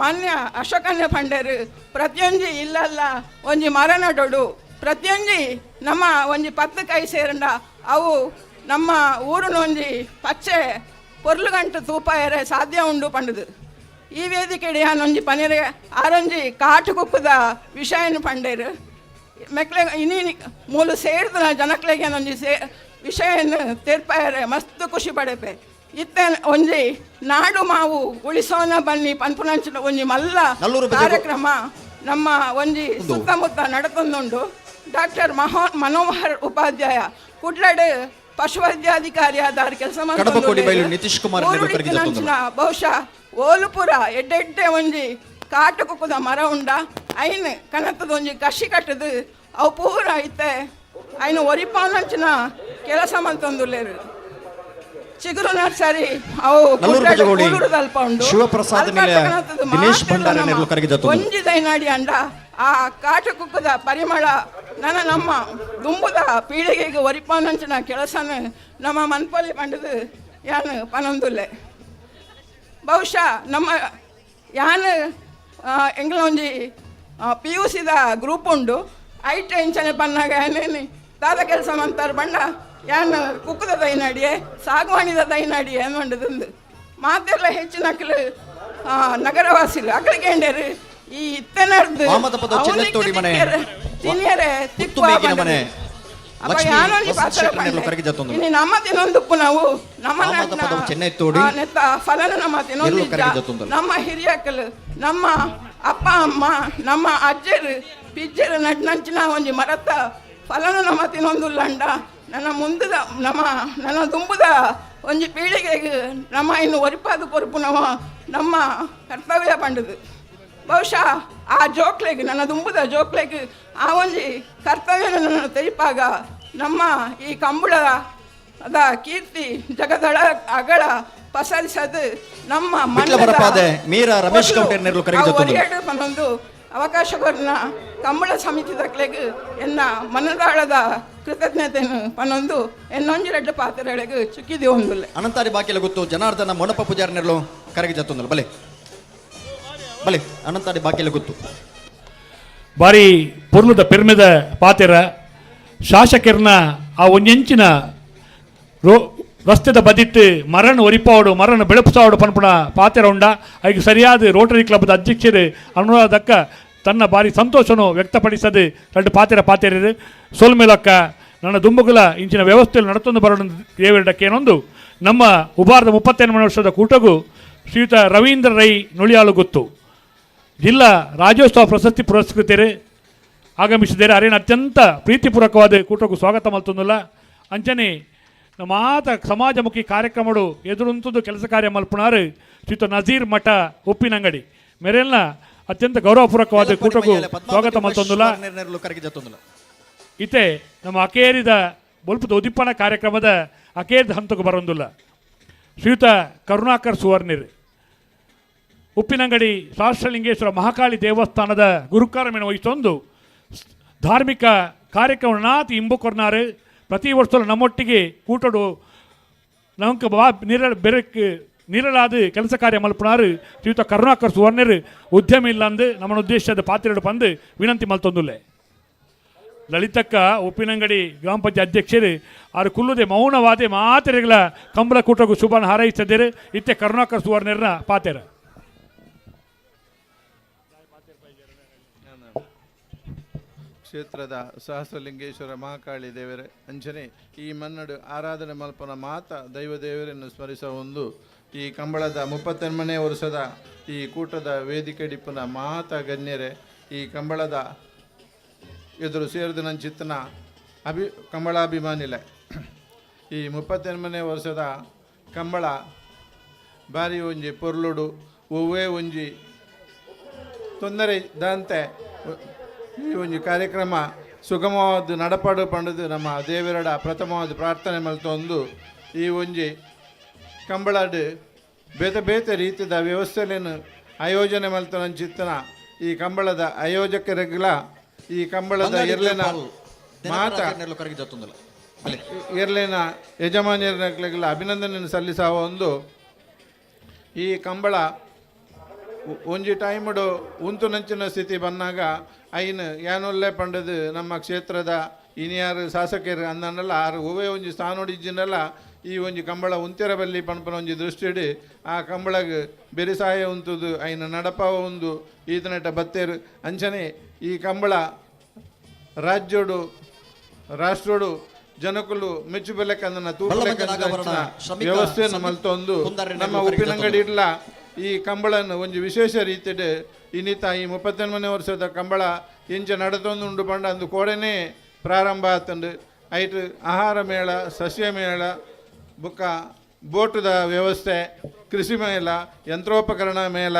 ಮಾನ್ಯ ಅಶೋಕನ್ಯ ಪಂಡರು ಪ್ರತಿಯೊಂಜಿ ಇಲ್ಲಲ್ಲ ಒಂಜಿ ಮರ ನಡೋಡು ಪ್ರತಿಯೊಂಜಿ ನಮ್ಮ ಒಂಜಿ 10 ಕೈ ಸೇರಂಡ ಅವು ನಮ್ಮ ಊರಿನ ಒಂಜಿ ಪಚ್ಚೆ ಪೊರ್ಲುಗಂಟು ತೂಪಾಯರೆ ಸಾಧ್ಯ ಉಂಡು ಪಂಡದು ಈ ವೇದಿಕೆಡೆ ಒಂಜಿ ಪನಿರೆ ಆರೊಂಜಿ ಕಾಟು ಕುಪ್ಪದ ವಿಷಯನು ಪಂಡೇರು ಮೆಕ್ಲೆ ಇನ್ನಿ ಮೂಲು ಸೇರಿದ ಜನಕ್ಲೆಗೆ ಒಂಜಿ ವಿಷಯನು ತೀರ್ಪಾಯರೆ ಮಸ್ತ್ ಖುಷಿ ಪಡೆಪೆ ಇತ್ತೆ ಒಂಜಿ ನಾಡು ಮಾವು ಉಳಿಸೋನ ಬನ್ನಿ ಪನ್ಪುನಂಚಿನ ಒಂಜಿ ಮಲ್ಲ ಕಾರ್ಯಕ್ರಮ ನಮ್ಮ ಒಂಜಿ ಸುತ್ತಮುತ್ತ ನಡತೊಂದುಂಡು ಡಾಕ್ಟರ್ ಮನೋಹರ್ ಉಪಾಧ್ಯಾಯ ಕುಡ್ಲಡ್ ಪಶುವೈದ್ಯಾಧಿಕಾರಿಯಾದ ಕೆಲಸ ಮಾಡ್ತಿನ ಬಹುಶಃ ಓಲುಪುರ ಎಡ್ಡೆ ಒಂಜಿ ಕಾಟು ಕುಕ್ಕುದ ಮರ ಉಂಡ ಐನ್ ಕನತದ ಒಂಜಿ ಕಶಿ ಕಟ್ಟದು ಅವು ಪೂರ ಐತೆ ಐನು ಒರಿಪಾನಂಚಿನ ಕೆಲಸ ಮಲ್ತೊಂದುಲ್ಲೇರು ಚಿಗುರು ನರ್ಸರಿ ಅವು ದಲ್ಪ ಉಂಡು ಒಂಜಿ ದೈನಾಡಿ ಅಂಡ ಆ ಕಾಟ ಕುಕ್ಕದ ಪರಿಮಳ ನಮ್ಮ ದುಂಬುದ ಪೀಳಿಗೆಗೆ ಒರಿಪಾನಂಚಿನ ಕೆಲಸನ ನಮ್ಮ ಮನ್ಪಲ್ಲಿ ಪಂಡದು ಯಾನು ಪನೊಂದುಲ್ಲೆ ಬಹುಶಃ ನಮ್ಮ ಯಾನು ಎಂಗ್ಲ ಒಂಜಿ PUCದ ಗ್ರೂಪ್ ಉಂಡು ಐಟ್ ಇಂಚನೆ ಪನ್ನಾಗ ಏನೇನು ದಾದ ಕೆಲಸ ಮಾಡ್ತಾರೆ ಬಣ್ಣ ಯಾನು ಕುಕ್ಕದ ದೈನಾಡಿಯೇ ಸಾಗವಾಣಿದ ದೈನಾಡಿಯೇ ಅನ್ನೊಂಡದಂದು ಮಾತೆಲ್ಲ ಹೆಚ್ಚಿನಕ್ಲು ನಗರವಾಸಿಲು ಅಕ್ಕಳಿಗೆ ಈ ಇತ್ತೆನರ್ದು ತಿನ್ನಿಯರೆ ತಿಕ್ಕು ಅಪ್ಪ ಲಕ್ಷ್ಮೀ ಯಾನೊಂಜಿ ಪಾತ್ರ ವಸಂತಶೇಖರನೆರಲು ಕರಗಿ ಜತ್ತೊಂದುಲ್ಲ. ಇನಿ ನಮ್ಮ ತಿನ್ನೊಂದುಪ್ಪು ನಾವು ನಮ್ಮ ಆಮದ ಪದವು ಚೆನ್ನೈ ತೋಡಿ ನೆತ್ತ ಫಲನ ನಮ್ಮ ಎರ್ಲು ಕರಗಿ ತಿನ್ನೊಂದಿದ್ದ ಜತ್ತೊಂದುಲ್ಲ. ನಮ್ಮ ಹಿರಿಯಕ್ಕಲು ನಮ್ಮ ಅಪ್ಪ ಅಮ್ಮ ನಮ್ಮ ಅಜ್ಜರು ಪಿಜ್ಜರು ನಡ್ನಂಚಿನ ಒಂಜಿ ಮರತ್ತ ಫಲನ ನಮ್ಮ ತಿನ್ನೊಂದುಲ್ಲಂಡ ನನ್ನ ಮುಂದದ ನನ್ನ ದುಂಬುದ ಒಂಜಿ ಪೀಳಿಗೆಗೆ ನಮ್ಮ ಇನ್ನು ಒರಿಪಾದ ಪೊರುಪು ನಮ್ಮ ಕರ್ತವ್ಯ ಪಂಡದು. ಬಹುಶಃ ಆ ಜೋಕ್ಲೆಗೆ ನನ್ನ ದುಂಬುದ ಜೋಕ್ಲೆಗೆ ಆ ಒಂಜಿ ಕರ್ತವ್ಯ ನನ್ನ ತೆರಿಪಾಗ ನಮ್ಮ ಈ ಕಂಬಳದ ಕೀರ್ತಿ ಜಗದಳ ಅಗಳ ಪಸರಿಸದು ನಮ್ಮ ಬಿಟ್ಲ ಬರಪಾದೆ ಮೀರಾ ರಮೇಶ್ ಕೌಟೇರ್ನೆರಲು ಕರಗಿ ಜತ್ತೊಂದುಲ್ಲ. ಒಂದು ಅವಕಾಶವನ್ನ ಕಂಬಳ ಸಮಿತಿ ದಕ್ಲೆಗೆ ಎನ್ನ ಮನದಾಳದ ಕೃತಜ್ಞತೆಯನ್ನು ಪನ್ನೊಂದು ಎನ್ನೊಂಜಿ ರೆಡ್ಡು ಪಾತ್ರೆಗಳಿಗೆ ಚುಕ್ಕಿದಿ ಒಂದುಲ್ಲೆ. ಅನಂತಾರಿ ಬಾಕಿಲ ಗೊತ್ತು ಜನಾರ್ದನ ಮೊನಪ ಪೂಜಾರನೆರಲು ಕರಗಿ ಜತ್ತೊಂದುಲ್ಲ. ಬಲೆ ಬಲೆ ಅನಂತಾರಿ ಬಾಕಿಲ ಗೊತ್ತು ಬಾರಿ ಪುರ್ಲುದ ಪೆರ್ಮೆದ ಪಾತೆರ ಶಾಸಕರ್ನ ಆ ಒಂಜೆಂಚಿನ ರಸ್ತೆದ ಬದಿಟ್ಟು ಮರಣ ಒರಿಪಾವಡು ಮರಣ ಬೆಳಪುಸಾವಡು ಪನ್ಪುಣ ಪಾತೆರ ಉಂಡ ಐಗೆ ಸರಿಯಾದ ರೋಟರಿ ಕ್ಲಬ್ದ ಅಧ್ಯಕ್ಷರು ಅನುರಾಧಕ್ಕ ತನ್ನ ಬಾರಿ ಸಂತೋಷನು ವ್ಯಕ್ತಪಡಿಸದು ಎರಡು ಪಾತೆರ ಸೋಲ್ಮೇಲಕ್ಕ ನನ್ನ ದುಂಬುಗಳ ಇಂಚಿನ ವ್ಯವಸ್ಥೆಯಲ್ಲಿ ನಡತೊಂದು ಬರೋಣ ದೇವರಿಡಕ್ಕೇನೊಂದು ನಮ್ಮ ಉಬಾರದ 38 ವರ್ಷದ ಕೂಟಗೂ ಶ್ರೀಯುತ ರವೀಂದ್ರ ರೈ ನುಳಿಯಾಳು ಗೊತ್ತು ಜಿಲ್ಲಾ ರಾಜ್ಯೋತ್ಸವ ಪ್ರಶಸ್ತಿ ಪುರಸ್ಕೃತರು ಆಗಮಿಸಿದ್ದಾರೆ. ಅರೇನು ಅತ್ಯಂತ ಪ್ರೀತಿಪೂರ್ವಕವಾದ ಕೂಟಕ್ಕೂ ಸ್ವಾಗತ ಮಲ್ತೊಂದಿಲ್ಲ. ಅಂಚನೆ ಮಾತ ಸಮಾಜಮುಖಿ ಕಾರ್ಯಕ್ರಮಗಳು ಎದುರುಂತದ್ದು ಕೆಲಸ ಕಾರ್ಯ ಮಲ್ಪುಣಾರು ಶ್ರೀಯುತ ನಜೀರ್ ಮಠ ಉಪ್ಪಿನಂಗಡಿ ಮೇರೆಲ್ನ ಅತ್ಯಂತ ಗೌರವಪೂರ್ವಕವಾದ ಕೂಟಕ್ಕೂ ಸ್ವಾಗತ ಮಲ್ತೊಂದಿಲ್ಲ. ಕರಗಿ ಜತ್ತೊಂದುಲ್ಲ. ಇತೆ ನಮ್ಮ ಅಕೇರಿದ ಬೊಲ್ಪದ ಉದ್ದೀಪನ ಕಾರ್ಯಕ್ರಮದ ಅಕೇರಿದ ಹಂತಕ್ಕೂ ಬರೊಂದಿಲ್ಲ. ಶ್ರೀಯುತ ಕರುಣಾಕರ್ ಸುವರ್ಣಿರ್ ಉಪ್ಪಿನಂಗಡಿ ಸಹಸ್ರಲಿಂಗೇಶ್ವರ ಮಹಾಕಾಳಿ ದೇವಸ್ಥಾನದ ಗುರುಕಾರಮೆಯನ್ನು ವಹಿಸೊಂದು ಧಾರ್ಮಿಕ ಕಾರ್ಯಕ್ರಮ ನಾತಿ ಇಂಬುಕೊರ್ನಾರು ಪ್ರತಿ ವರ್ಷ ನಮ್ಮೊಟ್ಟಿಗೆ ಕೂಟಡು ನಮಗೆ ನಿರಳಾದ ಕೆಲಸ ಕಾರ್ಯ ಮಲ್ಪುಣಾರು ಶ್ರೀಯುತ ಕರುಣಾಕರ್ ಸುವರ್ಣರು ಉದ್ಯಮ ಇಲ್ಲ ಅಂದು ನಮ್ಮ ಉದ್ದೇಶದ ಪಾತ್ರೆಡು ಬಂದು ವಿನಂತಿ ಮಲ್ತೊಂದುಲ್ಲೆ. ಲಲಿತಕ್ಕ ಉಪ್ಪಿನಂಗಡಿ ಗ್ರಾಮ ಪಂಚಾಯತ್ ಅಧ್ಯಕ್ಷರು ಆರು ಕುಲ್ಲುದೆ ಮೌನವಾದೆ ಮಾತೆರೆಗಳ ಕಂಬಳ ಕೂಟಗೂ ಶುಭನ ಹಾರೈಸಿದ್ದಾರೆ. ಇತ್ತೆ ಕರುಣಾಕರ್ ಸುವರ್ಣರ ಪಾತೆರ ಕ್ಷೇತ್ರದ ಸಹಸ್ರಲಿಂಗೇಶ್ವರ ಮಹಾಕಾಳಿ ದೇವರೇ ಅಂಚನೆ ಈ ಮನ್ನಡು ಆರಾಧನೆ ಮಲ್ಪನ ಮಾತ ದೈವ ದೇವರನ್ನು ಸ್ಮರಿಸುವ ಒಂದು ಈ ಕಂಬಳದ 38ನೇ ವರ್ಷದ ಈ ಕೂಟದ ವೇದಿಕೆ ಡಿಪ್ಪನ ಮಾತ ಗಣ್ಯರೇ ಈ ಕಂಬಳದ ಎದುರು ಸೇರಿದ ನನ್ನ ಚಿತ್ತನ ಕಂಬಳಾಭಿಮಾನಿಲೆ ಈ 38ನೇ ವರ್ಷದ ಕಂಬಳ ಬಾರಿ ಒಂಜಿ ಪೊರ್ಲುಡು ಒವ್ವೇ ಒಂಜಿ ತೊಂದರೆ ದಂತೆ ಈ ಒಂದು ಕಾರ್ಯಕ್ರಮ ಸುಗಮವಾದ ನಡಪಾಡು ಪಂಡದು ನಮ್ಮ ದೇವರಡ ಪ್ರಥಮವಾದ ಪ್ರಾರ್ಥನೆ ಮಲ್ತೊಂದು ಈ ಒಂಜಿ ಕಂಬಳಡ್ ಬೇತೆ ಬೇತೆ ರೀತಿಯ ವ್ಯವಸ್ಥೆಯನ್ನು ಆಯೋಜನೆ ಮಲ್ತನ ಚಿತ್ತನ ಈ ಕಂಬಳದ ಆಯೋಜಕರಿಗಳ ಈ ಕಂಬಳದ ಎರ್ಲೆನ ಮಾತ ಕರಗಿ ಜತ್ತೊಂದುಲ್ಲ. ಎರ್ಲೆನ ಯಜಮಾನ್ಯರಿಗೆಲ್ಲ ಅಭಿನಂದನೆಯನ್ನು ಸಲ್ಲಿಸುವ ಒಂದು ಈ ಕಂಬಳ ಒಂಜಿ ಟೈಮಡು ಉಂತು ನಂಚಿನ ಸ್ಥಿತಿ ಬಂದಾಗ ಐನು ಯಾನೊಲ್ಲೆ ಪಂಡದು ನಮ್ಮ ಕ್ಷೇತ್ರದ ಇನಿಯಾರು ಶಾಸಕರು ಅಂದನಲ್ಲ ಆರು ಹೂವೇ ಒಂಜಿ ಸ್ಥಾನೋಡಿಜ್ಜಿನಲ್ಲ ಈ ಒಂಜಿ ಕಂಬಳ ಉಂತೆರ ಬಲ್ಲಿ ಪಣಪನ ಒಂಜಿ ದೃಷ್ಟಿಡು ಆ ಕಂಬಳಗೆ ಬೆರಿಸಾಯ ಉಂತುದು ಐನ ನಡಪಾವ ಒಂದು ಈತನಟ ಬತ್ತೇರು ಅಂಚನೆ ಈ ಕಂಬಳ ರಾಜ್ಯೋಡು ರಾಷ್ಟ್ರೋಡು ಜನಕುಲು ಮೆಚ್ಚು ಬೆಲೆಕಂದನ ವ್ಯವಸ್ಥೆಯನ್ನು ಮಲ್ತೊಂದು ನಮ್ಮ ಉಪ್ಪಿನಂಗಡಿ ಇಡ್ಲ ಈ ಕಂಬಳನ್ನು ಒಂದು ವಿಶೇಷ ರೀತಿಡ್ ಇನ್ನಿತ ಈ 38ನೇ ವರ್ಷದ ಕಂಬಳ ಇಂಚ ನಡತೊಂದುಂಡು ಪಂಡ ಅಂದು ಕೋಡೆನೇ ಪ್ರಾರಂಭ ಆತಂಡು ಐಟ್ ಆಹಾರ ಮೇಳ ಸಸ್ಯ ಮೇಳ ಬುಕ್ಕ ಬೋಟದ ವ್ಯವಸ್ಥೆ ಕೃಷಿ ಮೇಳ ಯಂತ್ರೋಪಕರಣ ಮೇಳ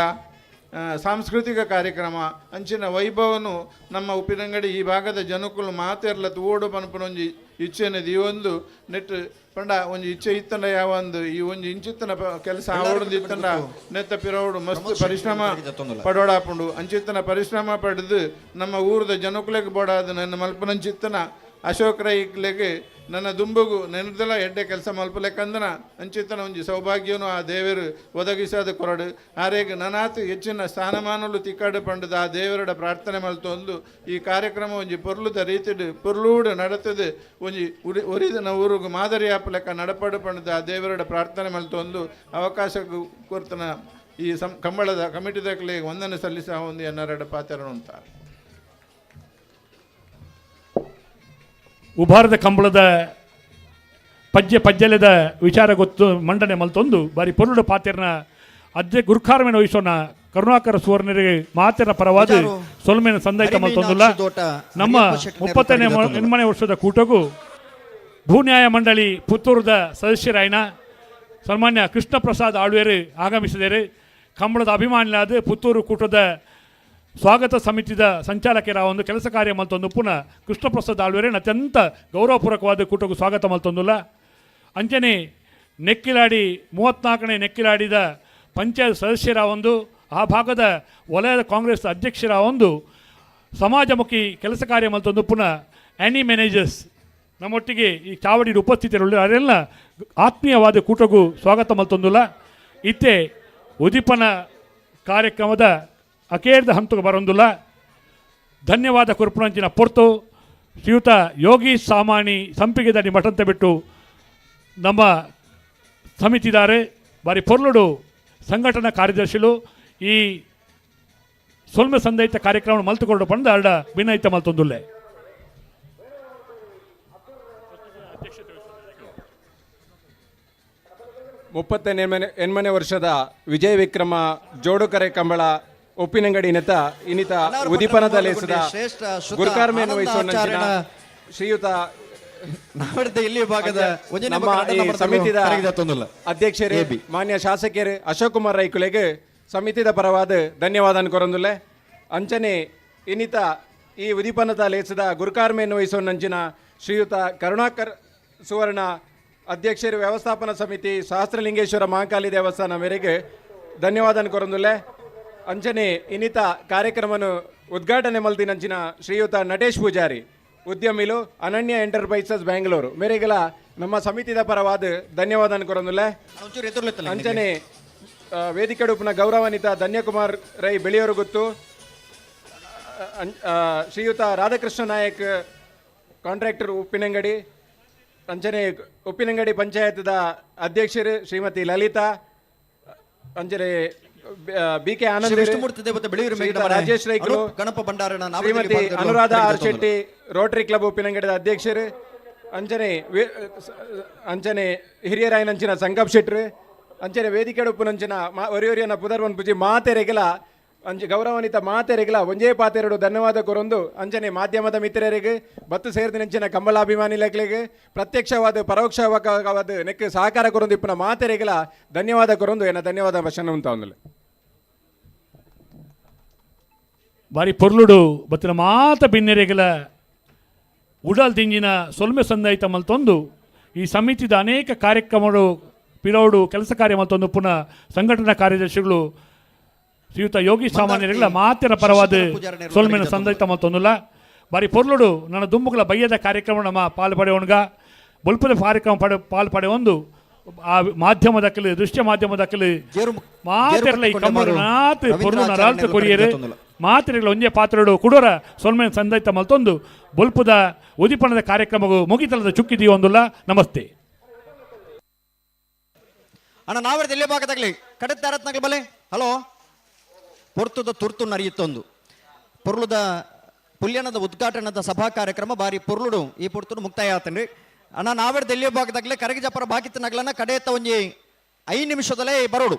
ಸಾಂಸ್ಕೃತಿಕ ಕಾರ್ಯಕ್ರಮ ಅಂಚಿನ ವೈಭವನು ನಮ್ಮ ಉಪ್ಪಿನಂಗಡಿ ಈ ಭಾಗದ ಜನಕುಲು ಮಾತೆರ್ಲ ತೂಡು ಪನ್ಪನೊಂಜಿ ಇಚ್ಛೆನದು ಈ ಒಂದು ನೆಟ್ ಪಂಡ ಒಂಜಿ ಇಚ್ಛೆ ಇತ್ತಂಡ ಯಾವ ಒಂದು ಈ ಒಂಜಿ ಇಂಚಿತ್ತನ ಕೆಲಸ ಆವೋಡು ಇತ್ತಂಡ ನೆತ್ತ ಪಿರೋಡು ಮಸ್ತ್ ಪರಿಶ್ರಮ ಪಡೋಡಾಪುಂಡು ಅಂಚಿತ್ತನ ಪರಿಶ್ರಮ ಪಡೆದು ನಮ್ಮ ಊರದ ಜನಕುಲೆಗೆ ಬೋಡಾದ ನನ್ನ ಮಲ್ಪನಂಚಿತ್ತನ ಅಶೋಕ್ ರೈಕ್ಲೆಗೆ ನನ್ನ ದುಂಬುಗು ನೆನದಲ ಎಡ್ಡೆ ಕೆಲಸ ಮಲ್ಪಲೆಕ್ಕಂದನ ಅಂಚಿತ್ತನ ಒಂಜಿ ಸೌಭಾಗ್ಯನು ಆ ದೇವರು ಒದಗಿಸದ ಕೊರಡು ಆರೇಗ ನನಾತು ಹೆಚ್ಚಿನ ಸ್ಥಾನಮಾನಲು ತಿಕ್ಕಾಡು ಪಂಡದ ಆ ದೇವರಡ ಪ್ರಾರ್ಥನೆ ಮಲ್ತೊಂದು ಈ ಕಾರ್ಯಕ್ರಮ ಒಂಜಿ ಪೊರ್ಲುದ ರೀತಿಡು ಪೊರ್ಲೂಡು ನಡತದು ಒಂಜಿ ಒರಿದನ ಊರುಗು ಮಾದರಿ ಆಪಲೆಕ್ಕ ನಡಪಾಡು ಪಂಡದ ಆ ದೇವರಡ ಪ್ರಾರ್ಥನೆ ಮಲ್ತೊಂದು ಅವಕಾಶ ಕೊರ್ತನ ಈ ಕಂಬಳದ ಕಮಿಟಿದಾಗಲೇ ವಂದನೆ ಸಲ್ಲಿಸ ಒಂದು ಎನ್ನರಡ ಪಾತ್ರನು ಅಂತ ಉಭಾರದ ಕಂಬಳದ ಪಜ್ಯಲೆದ ವಿಚಾರ ಗೊತ್ತು ಮಂಡನೆ ಮಲ್ತೊಂದು ಬಾರಿ ಪೊರುಡು ಪಾತೆರ್ನ ಗುರುಕಾರ್ಮೆನ ವಹಿಸೋಣ ಕರುಣಾಕರ ಸುವರ್ಣರಿಗೆ ಮಾತೆರ ಪರವಾದ ಸೊಲ್ಮೆನ ಸಂದೈತ ಮಲ್ತೊಂದುಲ್ಲ ನಮ್ಮ 38ನೇ ವರ್ಷದ ಕೂಟಗೂ ಭೂನ್ಯಾಯ ಮಂಡಳಿ ಪುತ್ತೂರದ ಸದಸ್ಯರಾಯಿನ ಸನ್ಮಾನ್ಯ ಕೃಷ್ಣ ಪ್ರಸಾದ್ ಆಳ್ವೇರು ಆಗಮಿಸಿದರು. ಕಂಬಳದ ಅಭಿಮಾನಿಯಾದ ಪುತ್ತೂರು ಕೂಟದ ಸ್ವಾಗತ ಸಮಿತಿದ ಸಂಚಾಲಕರ ಒಂದು ಕೆಲಸ ಕಾರ್ಯ ಮಲ್ತೊಂದು ಪುನಃ ಕೃಷ್ಣ ಪ್ರಸಾದ್ ಆಳ್ವೇರೇನು ಅತ್ಯಂತ ಗೌರವಪೂರ್ವಕವಾದ ಕೂಟಗೂ ಸ್ವಾಗತ ಮಲ್ತೊಂದುಲ್ಲ. ಅಂಚನೆ ನೆಕ್ಕಿಲಾಡಿ 34ನೇ ನೆಕ್ಕಿಲಾಡಿದ ಪಂಚಾಯತ್ ಸದಸ್ಯರ ಒಂದು ಆ ಭಾಗದ ವಲಯದ ಕಾಂಗ್ರೆಸ್ ಅಧ್ಯಕ್ಷರ ಒಂದು ಸಮಾಜಮುಖಿ ಕೆಲಸ ಕಾರ್ಯ ಮಲ್ತೊಂದು ಪುನಃ ಆ್ಯನಿ ಮ್ಯಾನೇಜರ್ಸ್ ನಮ್ಮೊಟ್ಟಿಗೆ ಈ ಚಾವಡಿ ಉಪಸ್ಥಿತರು ಅವರೆಲ್ಲ ಆತ್ಮೀಯವಾದ ಕೂಟಗೂ ಸ್ವಾಗತ ಮಲ್ತೊಂದುಲ್ಲ. ಇತ್ತೆ ಉದ್ದೀಪನ ಕಾರ್ಯಕ್ರಮದ ಅಕೇರ್ದ ಹಂತಕ್ಕೆ ಬರೊಂದುಲ್ಲ. ಧನ್ಯವಾದ ಕುರುಪುಣಂಚಿನ ಪೊರ್ತು ಶ್ರೀಯುತ ಯೋಗಿ ಸಾಮಾನಿ ಸಂಪಿಗೆ ದಂಡಿ ಮಠಂತ ಬಿಟ್ಟು ನಮ್ಮ ಸಮಿತಿದಾರೆ ಬಾರಿ ಪೊರ್ಲುಡು ಸಂಘಟನಾ ಕಾರ್ಯದರ್ಶಿಗಳು ಈ ಸೊಲ್ಮೆ ಸಂದೈತ ಕಾರ್ಯಕ್ರಮ ಮಲ್ತುಕೊಂಡು ಬಂದ ಅರ್ಡ ಭಿನ್ನೈತ ಮಲ್ತೊಂದುಲ್ಲೆ. ಎನ್ಮನೆ ವರ್ಷದ ವಿಜಯ ವಿಕ್ರಮ ಜೋಡುಕರೆ ಕಂಬಳ ಒಪ್ಪಿನಂಗಡಿ ನೆತ ಇನ್ನಿತ ಉದೀಪನದ ಲೇಸದ ಗುರುಕಾರ್ಮೇನು ವಹಿಸುವ ಶ್ರೀಯುತ ಇಲ್ಲಿ ಭಾಗದ ನಮ್ಮ ಈ ಸಮಿತಿದ ಅಧ್ಯಕ್ಷರೇ ಮಾನ್ಯ ಶಾಸಕರು ಅಶೋಕ್ ಕುಮಾರ್ ರೈಕುಲೆಗೆ ಸಮಿತಿದ ಪರವಾದ ಧನ್ಯವಾದ ಕೊರೊಂದುಲ್ಲೆ. ಅಂಚನೆ ಇನ್ನಿತ ಈ ಉದೀಪನದ ಲೇಸದ ಗುರುಕಾರ್ಮೇನು ವಹಿಸುವ ನಂಚಿನ ಶ್ರೀಯುತ ಕರುಣಾಕರ್ ಸುವರ್ಣ ಅಧ್ಯಕ್ಷರು ವ್ಯವಸ್ಥಾಪನಾ ಸಮಿತಿ ಸಹಸ್ರಲಿಂಗೇಶ್ವರ ಮಹಾಕಾಲಿ ದೇವಸ್ಥಾನ ಮೇರೆಗೆ ಧನ್ಯವಾದ ಕೊರೊಂದುಲ್ಲೆ. ಅಂಚನೆ ಇನ್ನಿತ ಕಾರ್ಯಕ್ರಮನು ಉದ್ಘಾಟನೆ ಮಲ್ದಿನಂಚಿನ ಶ್ರೀಯುತ ನಟೇಶ್ ಪೂಜಾರಿ ಉದ್ಯಮಿಲು ಅನನ್ಯ ಎಂಟರ್ಪ್ರೈಸಸ್ ಬ್ಯಾಂಗ್ಳೂರು ಮೇರೆಗೆಲ್ಲ ನಮ್ಮ ಸಮಿತಿದ ಪರವಾದ ಧನ್ಯವಾದ ಕೊರೊಂದುಲ್ಲೆ. ಅಂಚನೆ ವೇದಿಕೆ ಉಪನ ಗೌರವಾನ್ವಿತ ಧನ್ಯಕುಮಾರ್ ರೈ ಬೆಳೆಯೋರು ಗೊತ್ತು ಶ್ರೀಯುತ ರಾಧಾಕೃಷ್ಣ ನಾಯಕ್ ಕಾಂಟ್ರಾಕ್ಟರ್ ಉಪ್ಪಿನಂಗಡಿ ಅಂಚನೆ ಉಪ್ಪಿನಂಗಡಿ ಪಂಚಾಯತ್ದ ಅಧ್ಯಕ್ಷರು ಶ್ರೀಮತಿ ಲಲಿತಾ ಅಂಚನೆ ಬಿ ಕೆ ಆನಂದ್ ರಾಜೇಶ್ ರೈಕರು Shrimati Anuradha R Shetty rotary club ಉಪ್ಪಿನಂಗಡಿದ ಅಧ್ಯಕ್ಷರು ಅಂಚನೆ ಹಿರಿಯರಾಯನಂಚಿನ ಸಂಗಪ್ ಶೆಟ್ರು ಅಂಚನೆ ವೇದಿಕೆ ಉಪ್ಪುನಂಚಿನ ಒರಿಯೊರಿಯನ ಪುದರ್ವನ್ ಪೂಜಿ ಮಾತೆರೆಗೆಲ ಅಂಚೆ ಗೌರವಾನ್ವಿತ ಮಾತೆರೆಗೆಲ ಒಂಜೇ ಪಾತೆರಡು ಧನ್ಯವಾದ ಕೊರೊಂದು ಅಂಚನೆ ಮಾಧ್ಯಮದ ಮಿತ್ರರಿಗೆ ಬತ್ತು ಸೇರಿದಂಚಿನ ಕಂಬಳಾಭಿಮಾನಿಗಳಿಗೆ ಪ್ರತ್ಯಕ್ಷವಾದ ಪರೋಕ್ಷವಾದ ನೆಕ್ ಸಹಕಾರ ಕೊರೊಂದು ಇಪ್ಪನ ಮಾತೆರೆಗೆಲ ಧನ್ಯವಾದ ಕೊರೊಂದು ಏನ ಧನ್ಯವಾದ ವಶನ ಉಂಟ ಒಂದಲ್ಲ ಬಾರಿ ಪೊರ್ಲುಡು ಬತ್ತಿನ ಮಾತ ಬಿನ್ನೆರೆಗೆಲ ಉಡಲ್ ದಿಂಜಿನ ಸೊಲ್ಮೆ ಸಂದೈತ ಮಲ್ತೊಂದು ಈ ಸಮಿತಿದ ಅನೇಕ ಕಾರ್ಯಕ್ರಮಗಳು ಪಿರೋಡು ಕೆಲಸ ಕಾರ್ಯ ಮಲ್ತೊಂದು ಪುನಃ ಸಂಘಟನಾ ಕಾರ್ಯದರ್ಶಿಗಳು ಶ್ರೀಯುತ ಯೋಗಿ ಸಾಮಾನ್ಯರಿಗೆಲ್ಲ ಮಾತಿನ ಪರವಾದ ಸೊಲ್ಮೆನ ಸಂದೈತ ಮಲ್ತೊಂದುಲ್ಲ. ಬಾರಿ ಪೊರ್ಲುಡು ನನ್ನ ದುಂಬುಗಳ ಬಯ್ಯದ ಕಾರ್ಯಕ್ರಮ ನಮ್ಮ ಪಾಲು ಪಡೆಯೋನ್ಗ ಬೊಲ್ಪದ ಕಾರ್ಯಕ್ರಮ ಪಾಲು ಪಡೆಯೊಂದು ಆ ಮಾಧ್ಯಮದಕ್ಕಲು ದೃಶ್ಯ ಮಾಧ್ಯಮದಕ್ಕಲು ಮಾತಿರಲ್ಲ ಈ ಕಂಬರು ನಾತು ಪೊರ್ಲು ನರಾಲ್ತು ಕೊರಿಯರು ಮಾತಿರಲ್ಲ ಒಂದೇ ಪಾತ್ರೆಡು ಕುಡೋರ ಸೊಲ್ಮೆನ ಸಂದೈತ ಮಲ್ತೊಂದು ಬೊಲ್ಪದ ಉದೀಪನದ ಕಾರ್ಯಕ್ರಮವು ಮುಗಿತಲದ ಚುಕ್ಕಿದೀವಿ ಒಂದುಲ್ಲ. ನಮಸ್ತೆ ಅಣ್ಣ ನಾವೇ ಎಲ್ಲಿ ಭಾಗದಾಗಲಿ ಕಡೆ ತಾರತ್ನಾಗ್ಲಿ ಬಲೆ ಹಲೋ ಪೊರ್ತುದ ತುರ್ತು ನರಿಯುತ್ತೊಂದು ಪೊರ್ಲುದ ಪುಲ್ಯನದ ಉದ್ಘಾಟನದ ಸಭಾ ಕಾರ್ಯಕ್ರಮ ಬಾರಿ ಪೊರ್ಲುಡು ಈ ಪೊರ್ತುಡು ಮುಕ್ತಾಯ ಆತನ್ರಿ ಅಣ್ಣ ನಾವೇ ಎಲ್ಲಿ ಭಾಗದಾಗಲಿ ಕರಗಿ ಜಪರ ಬಾಕಿತ್ತನಾಗ್ಲನ್ನ ಕಡೆಯತ್ತ ಒಂಜಿ 5 ನಿಮಿಷದಲ್ಲೇ ಬರೋಡು.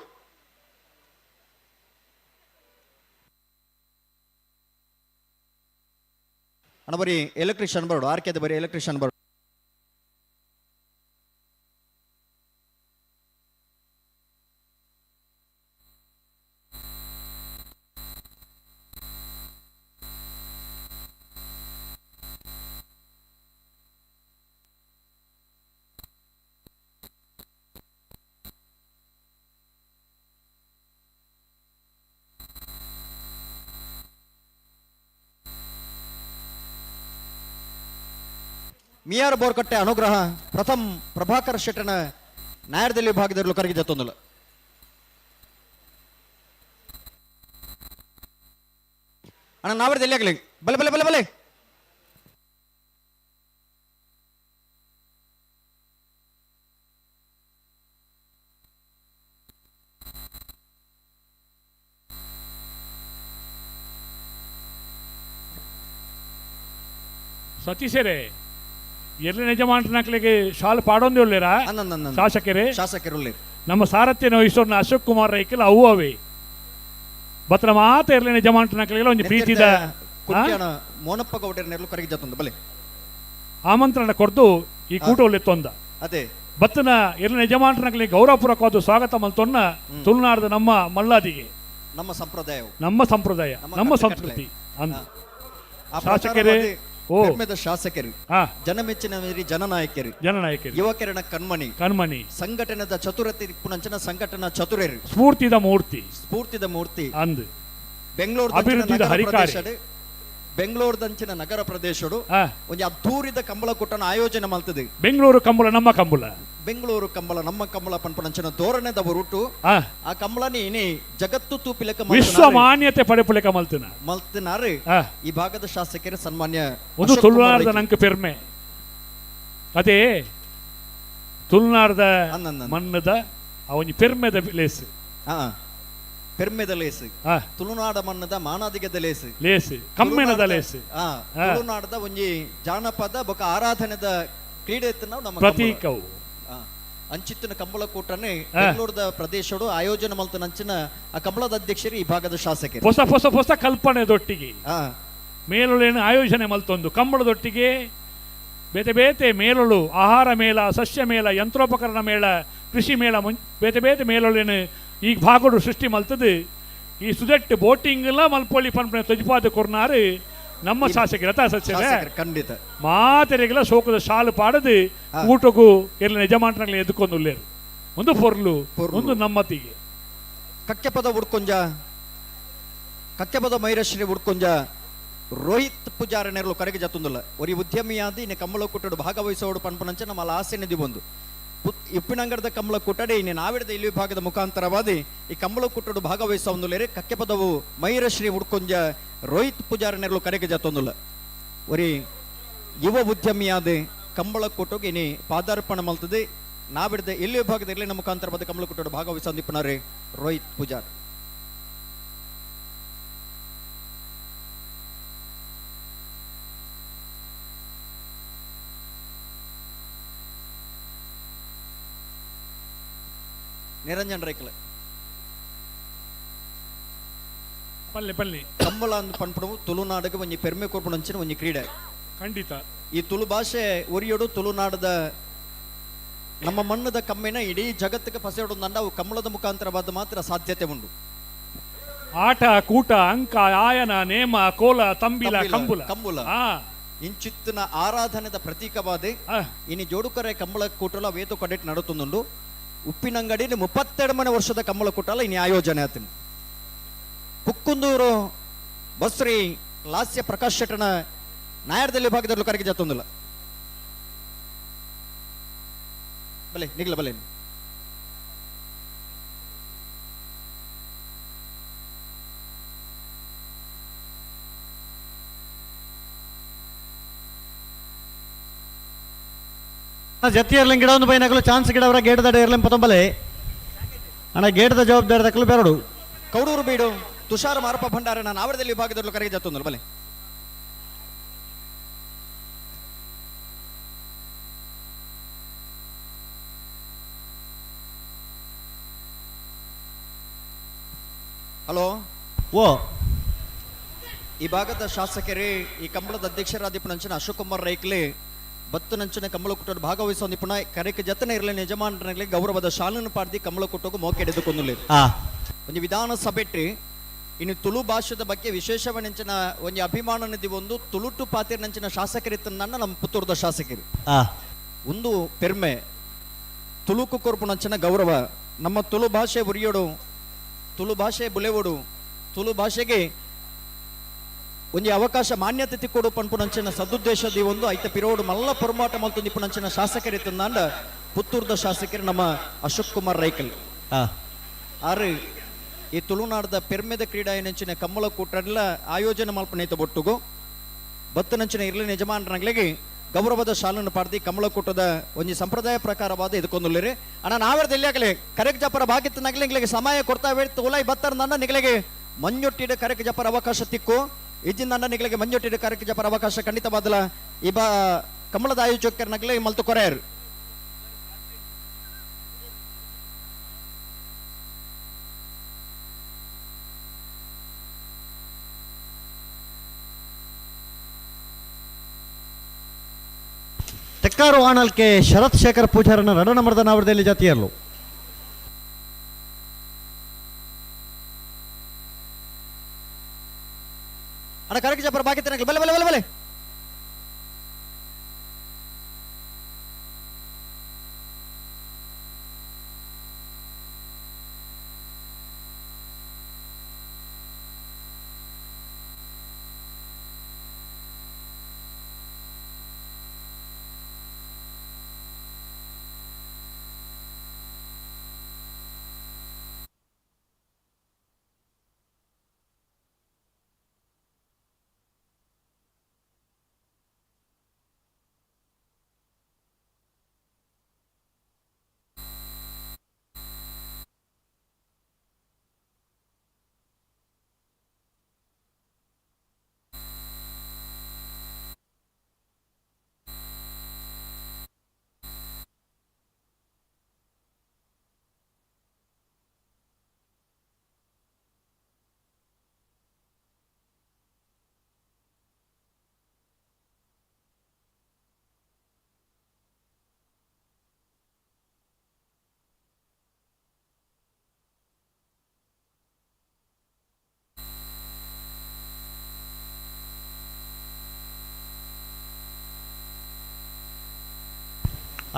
ಅಣ್ಣ ಬರೀ ಎಲೆಕ್ಟ್ರಿಷಿಯನ್ ಬರೋಡು ಆರ್ಕೆದ ಬರೀ ಎಲೆಕ್ಟ್ರಿಷಿಯನ್ ಬರೋಡು. ಮಿಯಾರ್ ಬೋರ್ಕಟ್ಟೆ ಅನುಗ್ರಹ ಪ್ರಥಮ್ ಪ್ರಭಾಕರ್ ಶೆಟ್ಟನ ನ್ಯಾಯದಲ್ಲಿ ಭಾಗದಲ್ಲೂ ಕರಗಿದ ತೊಂದಲ ಅಣ್ಣ ನಾವೇ ಎಲ್ಲಿ ಆಗಲಿ ಬಲೆ ಬಲೆ ಬಲೆ ಬಲೆ ಸತೀಶರೇ ಎಲ್ಲಿ ಯಜಮಾನಕಲಿಗೆ ಶಾಲು ಪಾಡೊಂದೇ ಉಳ್ಳೇರಾ ಅನ್ನಂದ ಶಾಸಕರೇ ಶಾಸಕರುಳ್ಳಿ ನಮ್ಮ ಸಾರಥ್ಯನ ವಹಿಸೋರ್ನ ಅಶೋಕ್ ಕುಮಾರ್ ರೈಕಲ್ ಅವು ಅವೇ ಬತ್ರ ಮಾತ ಇರಲಿ ಯಜಮಾನಕಲಿಗೆ ಒಂದು ಪ್ರೀತಿದ ಕುಟ್ಯಾಣ ಮೋನಪ್ಪ ಗೌಡರನ್ನೆಲ್ಲ ಕರೆಗೆ ಜತ್ತೊಂದು ಬಲೆ ಆಮಂತ್ರಣ ಕೊಡ್ದು ಈ ಕೂಟಲ್ಲಿ ತೊಂದ ಅದೇ ಬತ್ತನ ಎಲ್ಲಿನ ಯಜಮಾನಕಲಿಗೆ ಗೌರವಪೂರ್ವಕವಾದ ಸ್ವಾಗತ ಮಲ್ತೊನ್ನ ತುಳುನಾಡದ ನಮ್ಮ ಮಲ್ಲಾದಿಗೆ ನಮ್ಮ ಸಂಪ್ರದಾಯವು ನಮ್ಮ ಸಂಪ್ರದಾಯ ನಮ್ಮ ಸಂಸ್ಕೃತಿ ಅಂದ ಶಾಸಕರೇ ಓ ಧರ್ಮದ ಶಾಸಕರು ಹಾ ಜನಮೆಚ್ಚಿನ ಜನನಾಯಕರು ಜನನಾಯಕರು ಯುವಕರನ ಕಣ್ಮಣಿ ಕಣ್ಮಣಿ ಸಂಘಟನೆದ ಚತುರತೆ ಪುಣಂಚನ ಸಂಘಟನಾ ಚತುರರು ಸ್ಫೂರ್ತಿದ ಮೂರ್ತಿ ಸ್ಫೂರ್ತಿದ ಮೂರ್ತಿ ಅಂದ್ ಬೆಂಗಳೂರು ಅಭಿವೃದ್ಧಿದ ಹರಿಕಾರಿ. ಬೆಂಗಳೂರದಂಚಿನ ನಗರ ಪ್ರದೇಶಡು ಆ ಒಂದು ಅದ್ದೂರಿದ ಕಂಬಳ ಕೂಟನ ಆಯೋಜನೆ ಮಾಡ್ತದೆ. ಬೆಂಗಳೂರು ಕಂಬಳ ನಮ್ಮ ಕಂಬಳ ಬೆಂಗಳೂರು ಕಂಬಳ ನಮ್ಮ ಕಂಬಳ ಪಂಪನಂಚಿನ ಧೋರಣೆದ ಹೊರಟು ಆ ಆ ಕಂಬಳನಿ ಇನಿ ಜಗತ್ತು ತೂಪಿಲಕ ವಿಶ್ವ ಮಾನ್ಯತೆ ಪಡೆಪುಲೆಕ ಮಲ್ತಿನ ಮಲ್ತಿನಾರು ಆ ಈ ಭಾಗದ ಶಾಸಕರ ಸನ್ಮಾನ್ಯ ಒಂದು ಅಶೋಕ್ ಕುಮಾರ್ ತುಳುನಾಡದ ರೈಕಲ್. ನಂಗೆ ಪೆರ್ಮೆ ಅದೇ ತುಳುನಾಡದ ಅನ್ನನ್ನ. ಮಣ್ಣದ ಅವನಿ ಪೆರ್ಮೆದ ಲೇಸ್ ಆ ಪೆರ್ಮೆದ ಲೇಸು ಆ ತುಳುನಾಡ ಮಣ್ಣದ ಮಾನಾದಿಗದ ಲೇಸು ಲೇಸ್ ಕಮ್ಮೆನದ ಲೇಸ್ ಆ ತುಳುನಾಡದ ಒಂಜಿ ಜಾನಪದ ಬೊಕ ಆರಾಧನೆದ ಕ್ರೀಡೆ ನಾವು ನಮ್ಮ ಪ್ರತೀಕವು ಆ, ಅಂಚಿತ್ತಿನ ಕಂಬಳ ಕೂಟನೆ ಬೆಂಗಳೂರದ ಪ್ರದೇಶಡು ಆಯೋಜನೆ ಮಲ್ತನ ಅಂಚಿನ ಆ ಕಂಬಳದ ಅಧ್ಯಕ್ಷರು ಈ ಭಾಗದ ಶಾಸಕರು. ಹೊಸ ಹೊಸ ಹೊಸ ಕಲ್ಪನೆದೊಟ್ಟಿಗೆ ಆ ಮೇಲೊಳೇನು ಆಯೋಜನೆ ಮಲ್ತೊಂದು ಕಂಬಳದೊಟ್ಟಿಗೆ ಬೇತೆ ಬೇತೆ ಮೇಲೊಳು ಆಹಾರ ಮೇಳ ಸಸ್ಯ ಮೇಳ ಯಂತ್ರೋಪಕರಣ ಮೇಳ ಕೃಷಿ ಮೇಳ ಬೇತೆ ಬೇತೆ ಮೇಲೊಳೇನು ಈಗ ಭಾಗಡು ಸೃಷ್ಟಿ ಮಲ್ತದು ಈ ಸುದೆಟ್ಟು ಬೋಟಿಂಗ್ ಎಲ್ಲ ಮಲ್ಪೊಳ್ಳಿ ಪನ್ಪನೆ ತೊಜಿಪಾದ ಕೊರ್ನಾರು ನಮ್ಮ ಶಾಸಕರು ರಥ ಸಸ್ಯರೇ ಶಾಸಕರು ಖಂಡಿತ ಮಾತೆರೆಗೆಲ್ಲ ಶೋಕದ ಶಾಲು ಪಾಡದು ಊಟಗೂ ಎಲ್ಲ ಯಜಮಾನರಲ್ಲಿ ಎದ್ದುಕೊಂಡು ಉಳ್ಳೇರು ಒಂದು ಪೊರ್ಲು ಒಂದು ನಮ್ಮತಿಗೆ ಕಕ್ಕೆಪದ ಉಡ್ಕೊಂಜ ಕಕ್ಕೆಪದ ಮೈರಶ್ರೀ ಉಡ್ಕೊಂಜ ರೋಹಿತ್ ಪೂಜಾರನೆರಲು ಕರೆಗೆ ಜತ್ತೊಂದುಲ್ಲ ಒರಿ ಉದ್ಯಮಿಯಾದಿ ಇನ್ನು ಕಂಬಳ ಕೂಟಡು ಭಾಗವಹಿಸೋಡು ಪನ್ಪನಂಚ ನಮ್ಮ ಆಸೆ ನಿಧಿ ಬಂದು ಇಪ್ಪಿನಂಗಡದ ಕಂಬಳ ಕೂಟಡೆ ಇನ್ನು ನಾವಿಡದ ಇಲ್ಲಿ ಭಾಗದ ಮುಖಾಂತರವಾದಿ ಈ ಕಂಬಳ ಕೂಟಡು ಭಾಗವಹಿಸೊಂದುಲೇರೆ ಕಕ್ಕೆಪದವು ಮೈರಶ್ರೀ ಉಡ್ಕೊಂಜ ರೋಹಿತ್ ಪೂಜಾರನೆರಲು ಕರೆಗೆ ಜತ್ತೊಂದುಲ್ಲ ಒರಿ ಯುವ ಉದ್ಯಮಿಯಾದ ಕಂಬಳ ಕೂಟೋಗಿ ಇನಿ ಪಾದಾರ್ಪಣ ಮಲ್ತದೆ ನಾವಿಡದ ಇಲ್ಲಿ ಭಾಗದ ಇರ್ಲಿನ ಮುಖಾಂತರವಾದ ಕಂಬಳ ಕೂಟಡು ಭಾಗವಹಿಸೊಂದಿಪ್ಪನಾರೆ ರೋಹಿತ್ ಪೂಜಾರ್. ನಿರಂಜನ್ ರೈಕಲ್ ಪಲ್ಲೆ ಪಲ್ಲೆ ಕಂಬಳ ಅಂದ್ ಪನ್ಪಡವು ತುಳುನಾಡಿಗೆ ಒಂಜಿ ಪೆರ್ಮೆ ಕೊರ್ಪುಣಂಚಿನ ಒಂಜಿ ಕ್ರೀಡೆ ಖಂಡಿತ ಈ ತುಳು ಭಾಷೆ ಒರಿಯೋಡು ತುಳುನಾಡದ ನಮ್ಮ ಮಣ್ಣದ ಕಮ್ಮಿನ ಇಡೀ ಜಗತ್ತಿಗೆ ಪಸೆಯೋಡು ನಂಡ ಅವು ಕಂಬಳದ ಮುಖಾಂತರವಾದ ಮಾತ್ರ ಸಾಧ್ಯತೆ ಉಂಟು. ಆಟ ಕೂಟ ಅಂಕ ಆಯನ ನೇಮ ಕೋಲ ತಂಬಿಲ ಕಂಬುಲ ಕಂಬುಲ ಆ ಇಂಚಿತ್ತಿನ ಆರಾಧನೆದ ಪ್ರತೀಕವಾದೆ ಆ, ಇನಿ ಜೋಡುಕರೆ ಕಂಬಳ ಕೂಟಲ ವೇತು ಕಡೆಟ್ ನಡುತ್ತುಂಡು ಉಪ್ಪಿನಂಗಡಿ 32 ವರ್ಷದ ಕಂಬಳ ಕೂಟಲ ಇನಿ ಆಯೋಜನೆ ಆತೀನಿ ಪುಕ್ಕುಂದೂರು ಬಸ್ರಿ ಲಾಸ್ಯ ಪ್ರಕಾಶ್ ಶೆಟ್ಟನ ನಾಯರ್ದಲ್ಲಿ ಭಾಗದಲ್ಲೂ ಕರೆಗೆ ಜತ್ತೊಂದಿಲ್ಲ ಬಲೆ ನಿಗ್ಲ ಬಲೆ ಜತಿ ಇರ್ಲಿ ಗಿಡ ಒಂದು ಬೈನಾಗಲು ಚಾನ್ಸ್ ಗಿಡ ಅವರ ಗೇಟ್ ದಡ ಇರ್ಲಿ ಪತ್ತೊಂಬಲೆ ಅಣ್ಣ ಗೇಟ್ದ ಜವಾಬ್ದಾರಿ ದಕ್ಕಲು ಬೇರಡು ಕೌಡೂರು ಬೀಡು ತುಷಾರ ಮಾರಪ್ಪ ಭಂಡಾರನ ನಾವರದಲ್ಲಿ ಭಾಗದಲ್ಲೂ ಕರೆಗೆ ಜತ್ತೊಂದಿಲ್ಲ ಬಲೆ ಹಲೋ ಓ ಈ ಭಾಗದ ಶಾಸಕರೇ ಈ ಕಂಬಳದ ಅಧ್ಯಕ್ಷರಾದಿಪ್ಪನಂಚಿನ ಅಶೋಕ್ ಕುಮಾರ್ ರೈಕ್ಲೆ ಬತ್ತನಂಚಿನ ಕಂಬಳ ಕುಟ್ಟೋಡು ಭಾಗವಹಿಸೋದಿಪ್ಪನ ಕರೆಗೆ ಜತನ ಇರಲಿ ಯಜಮಾನರಲ್ಲಿ ಗೌರವದ ಶಾಲನ್ನು ಪಾಡ್ದಿ ಕಂಬಳ ಕುಟ್ಟೋಗು ಮೋಕೆ ಹಿಡಿದುಕೊಂದು ಒಂದು ವಿಧಾನಸಭೆ ಇನ್ನು ತುಳು ಭಾಷೆದ ಬಗ್ಗೆ ವಿಶೇಷವನೆಂಚಿನ ಒಂದು ಅಭಿಮಾನ ನಿಧಿ ಒಂದು ತುಳುಟು ಪಾತಿರ್ನಂಚಿನ ಶಾಸಕರಿತ್ತನ್ನ ನಮ್ಮ ಪುತ್ತೂರದ ಶಾಸಕರು ಒಂದು ಪೆರ್ಮೆ ತುಳುಕು ಕೊರ್ಪುನಂಚಿನ ಗೌರವ ನಮ್ಮ ತುಳು ಭಾಷೆ ಉರಿಯೋಡು ತುಳು ಭಾಷೆ ಬುಲೆವೋಡು ತುಳು ಭಾಷೆಗೆ ಒಂಜಿ ಅವಕಾಶ ಮಾನ್ಯತೆ ತಿಕ್ಕೋಡು ಪನ್ಪುನಂಚಿನ ಸದುದ್ದೇಶದಿ ಒಂದು ಐತ ಪಿರೋಡು ಮಲ್ಲ ಪೊರ್ಮಾಟ ಮಲ್ತು ನಿಪ್ಪುನಂಚಿನ ಶಾಸಕರಿತ್ತಂದಾಂಡ ಪುತ್ತೂರ್ದ ಶಾಸಕರು ನಮ್ಮ ಅಶೋಕ್ ಕುಮಾರ್ ರೈಕಲ್ ಆರು ಈ ತುಳುನಾಡದ ಪೆರ್ಮೆದ ಕ್ರೀಡಾ ಏನಂಚಿನ ಕಮ್ಮಳ ಕೂಟಲ್ಲ ಆಯೋಜನೆ ಮಲ್ಪನೈತ ಬೊಟ್ಟುಗು ಬತ್ತನಂಚಿನ ಇರ್ಲಿನ ಯಜಮಾನರಂಗ್ಲಿಗೆ ಗೌರವದ ಶಾಲನ್ನು ಪಾಡ್ದಿ ಕಮಲ ಕೂಟದ ಒಂಜಿ ಸಂಪ್ರದಾಯ ಪ್ರಕಾರವಾದ ಇದಕ್ಕೊಂದುಲ್ಲೇರಿ ಅಣ್ಣ ನಾವೆರ್ದು ಎಲ್ಲಿಯಾಗಲಿ ಕರೆಕ್ ಜಪರ ಭಾಗಿತ್ತನಾಗಲಿ ನಿಗಳಿಗೆ ಸಮಯ ಕೊಡ್ತಾ ಬೇಡ್ತು ಉಲಾಯಿ ಬತ್ತಾರ ನನ್ನ ನಿಗಳಿಗೆ ಮಂಜೊಟ್ಟಿಡ ಕರೆಕ್ ಜಪರ ಅವಕಾಶ ತಿಕ್ಕು ಇಜ್ಜಿನ ನನ್ನ ನಿಗಳಿಗೆ ಮಂಜೊಟ್ಟಿಡ ಕರೆಕ್ ಜಪರ ಅವಕಾಶ ಖಂಡಿತವಾದಲ್ಲ ಕಮಲದ ಆಯೋಜಕರ್ನಗಲೇ ಮಲ್ತು ಕೊರೆಯರು. ತೆಕ್ಕಾರು ಆಣಲ್ಕೆ ಶರತ್ ಶೇಖರ್ ಪೂಜಾರನ ರಣನಮರದ ನಾವರದಲ್ಲಿ ಜಾತಿಯರ್ಲು ಅಣ್ಣ ಕರೆಕ್ಟ್ ಜಪರ ಬಾಕಿ ತನಕ ಬಲೆ ಬಲೆ ಬಲೆ ಬಲೆ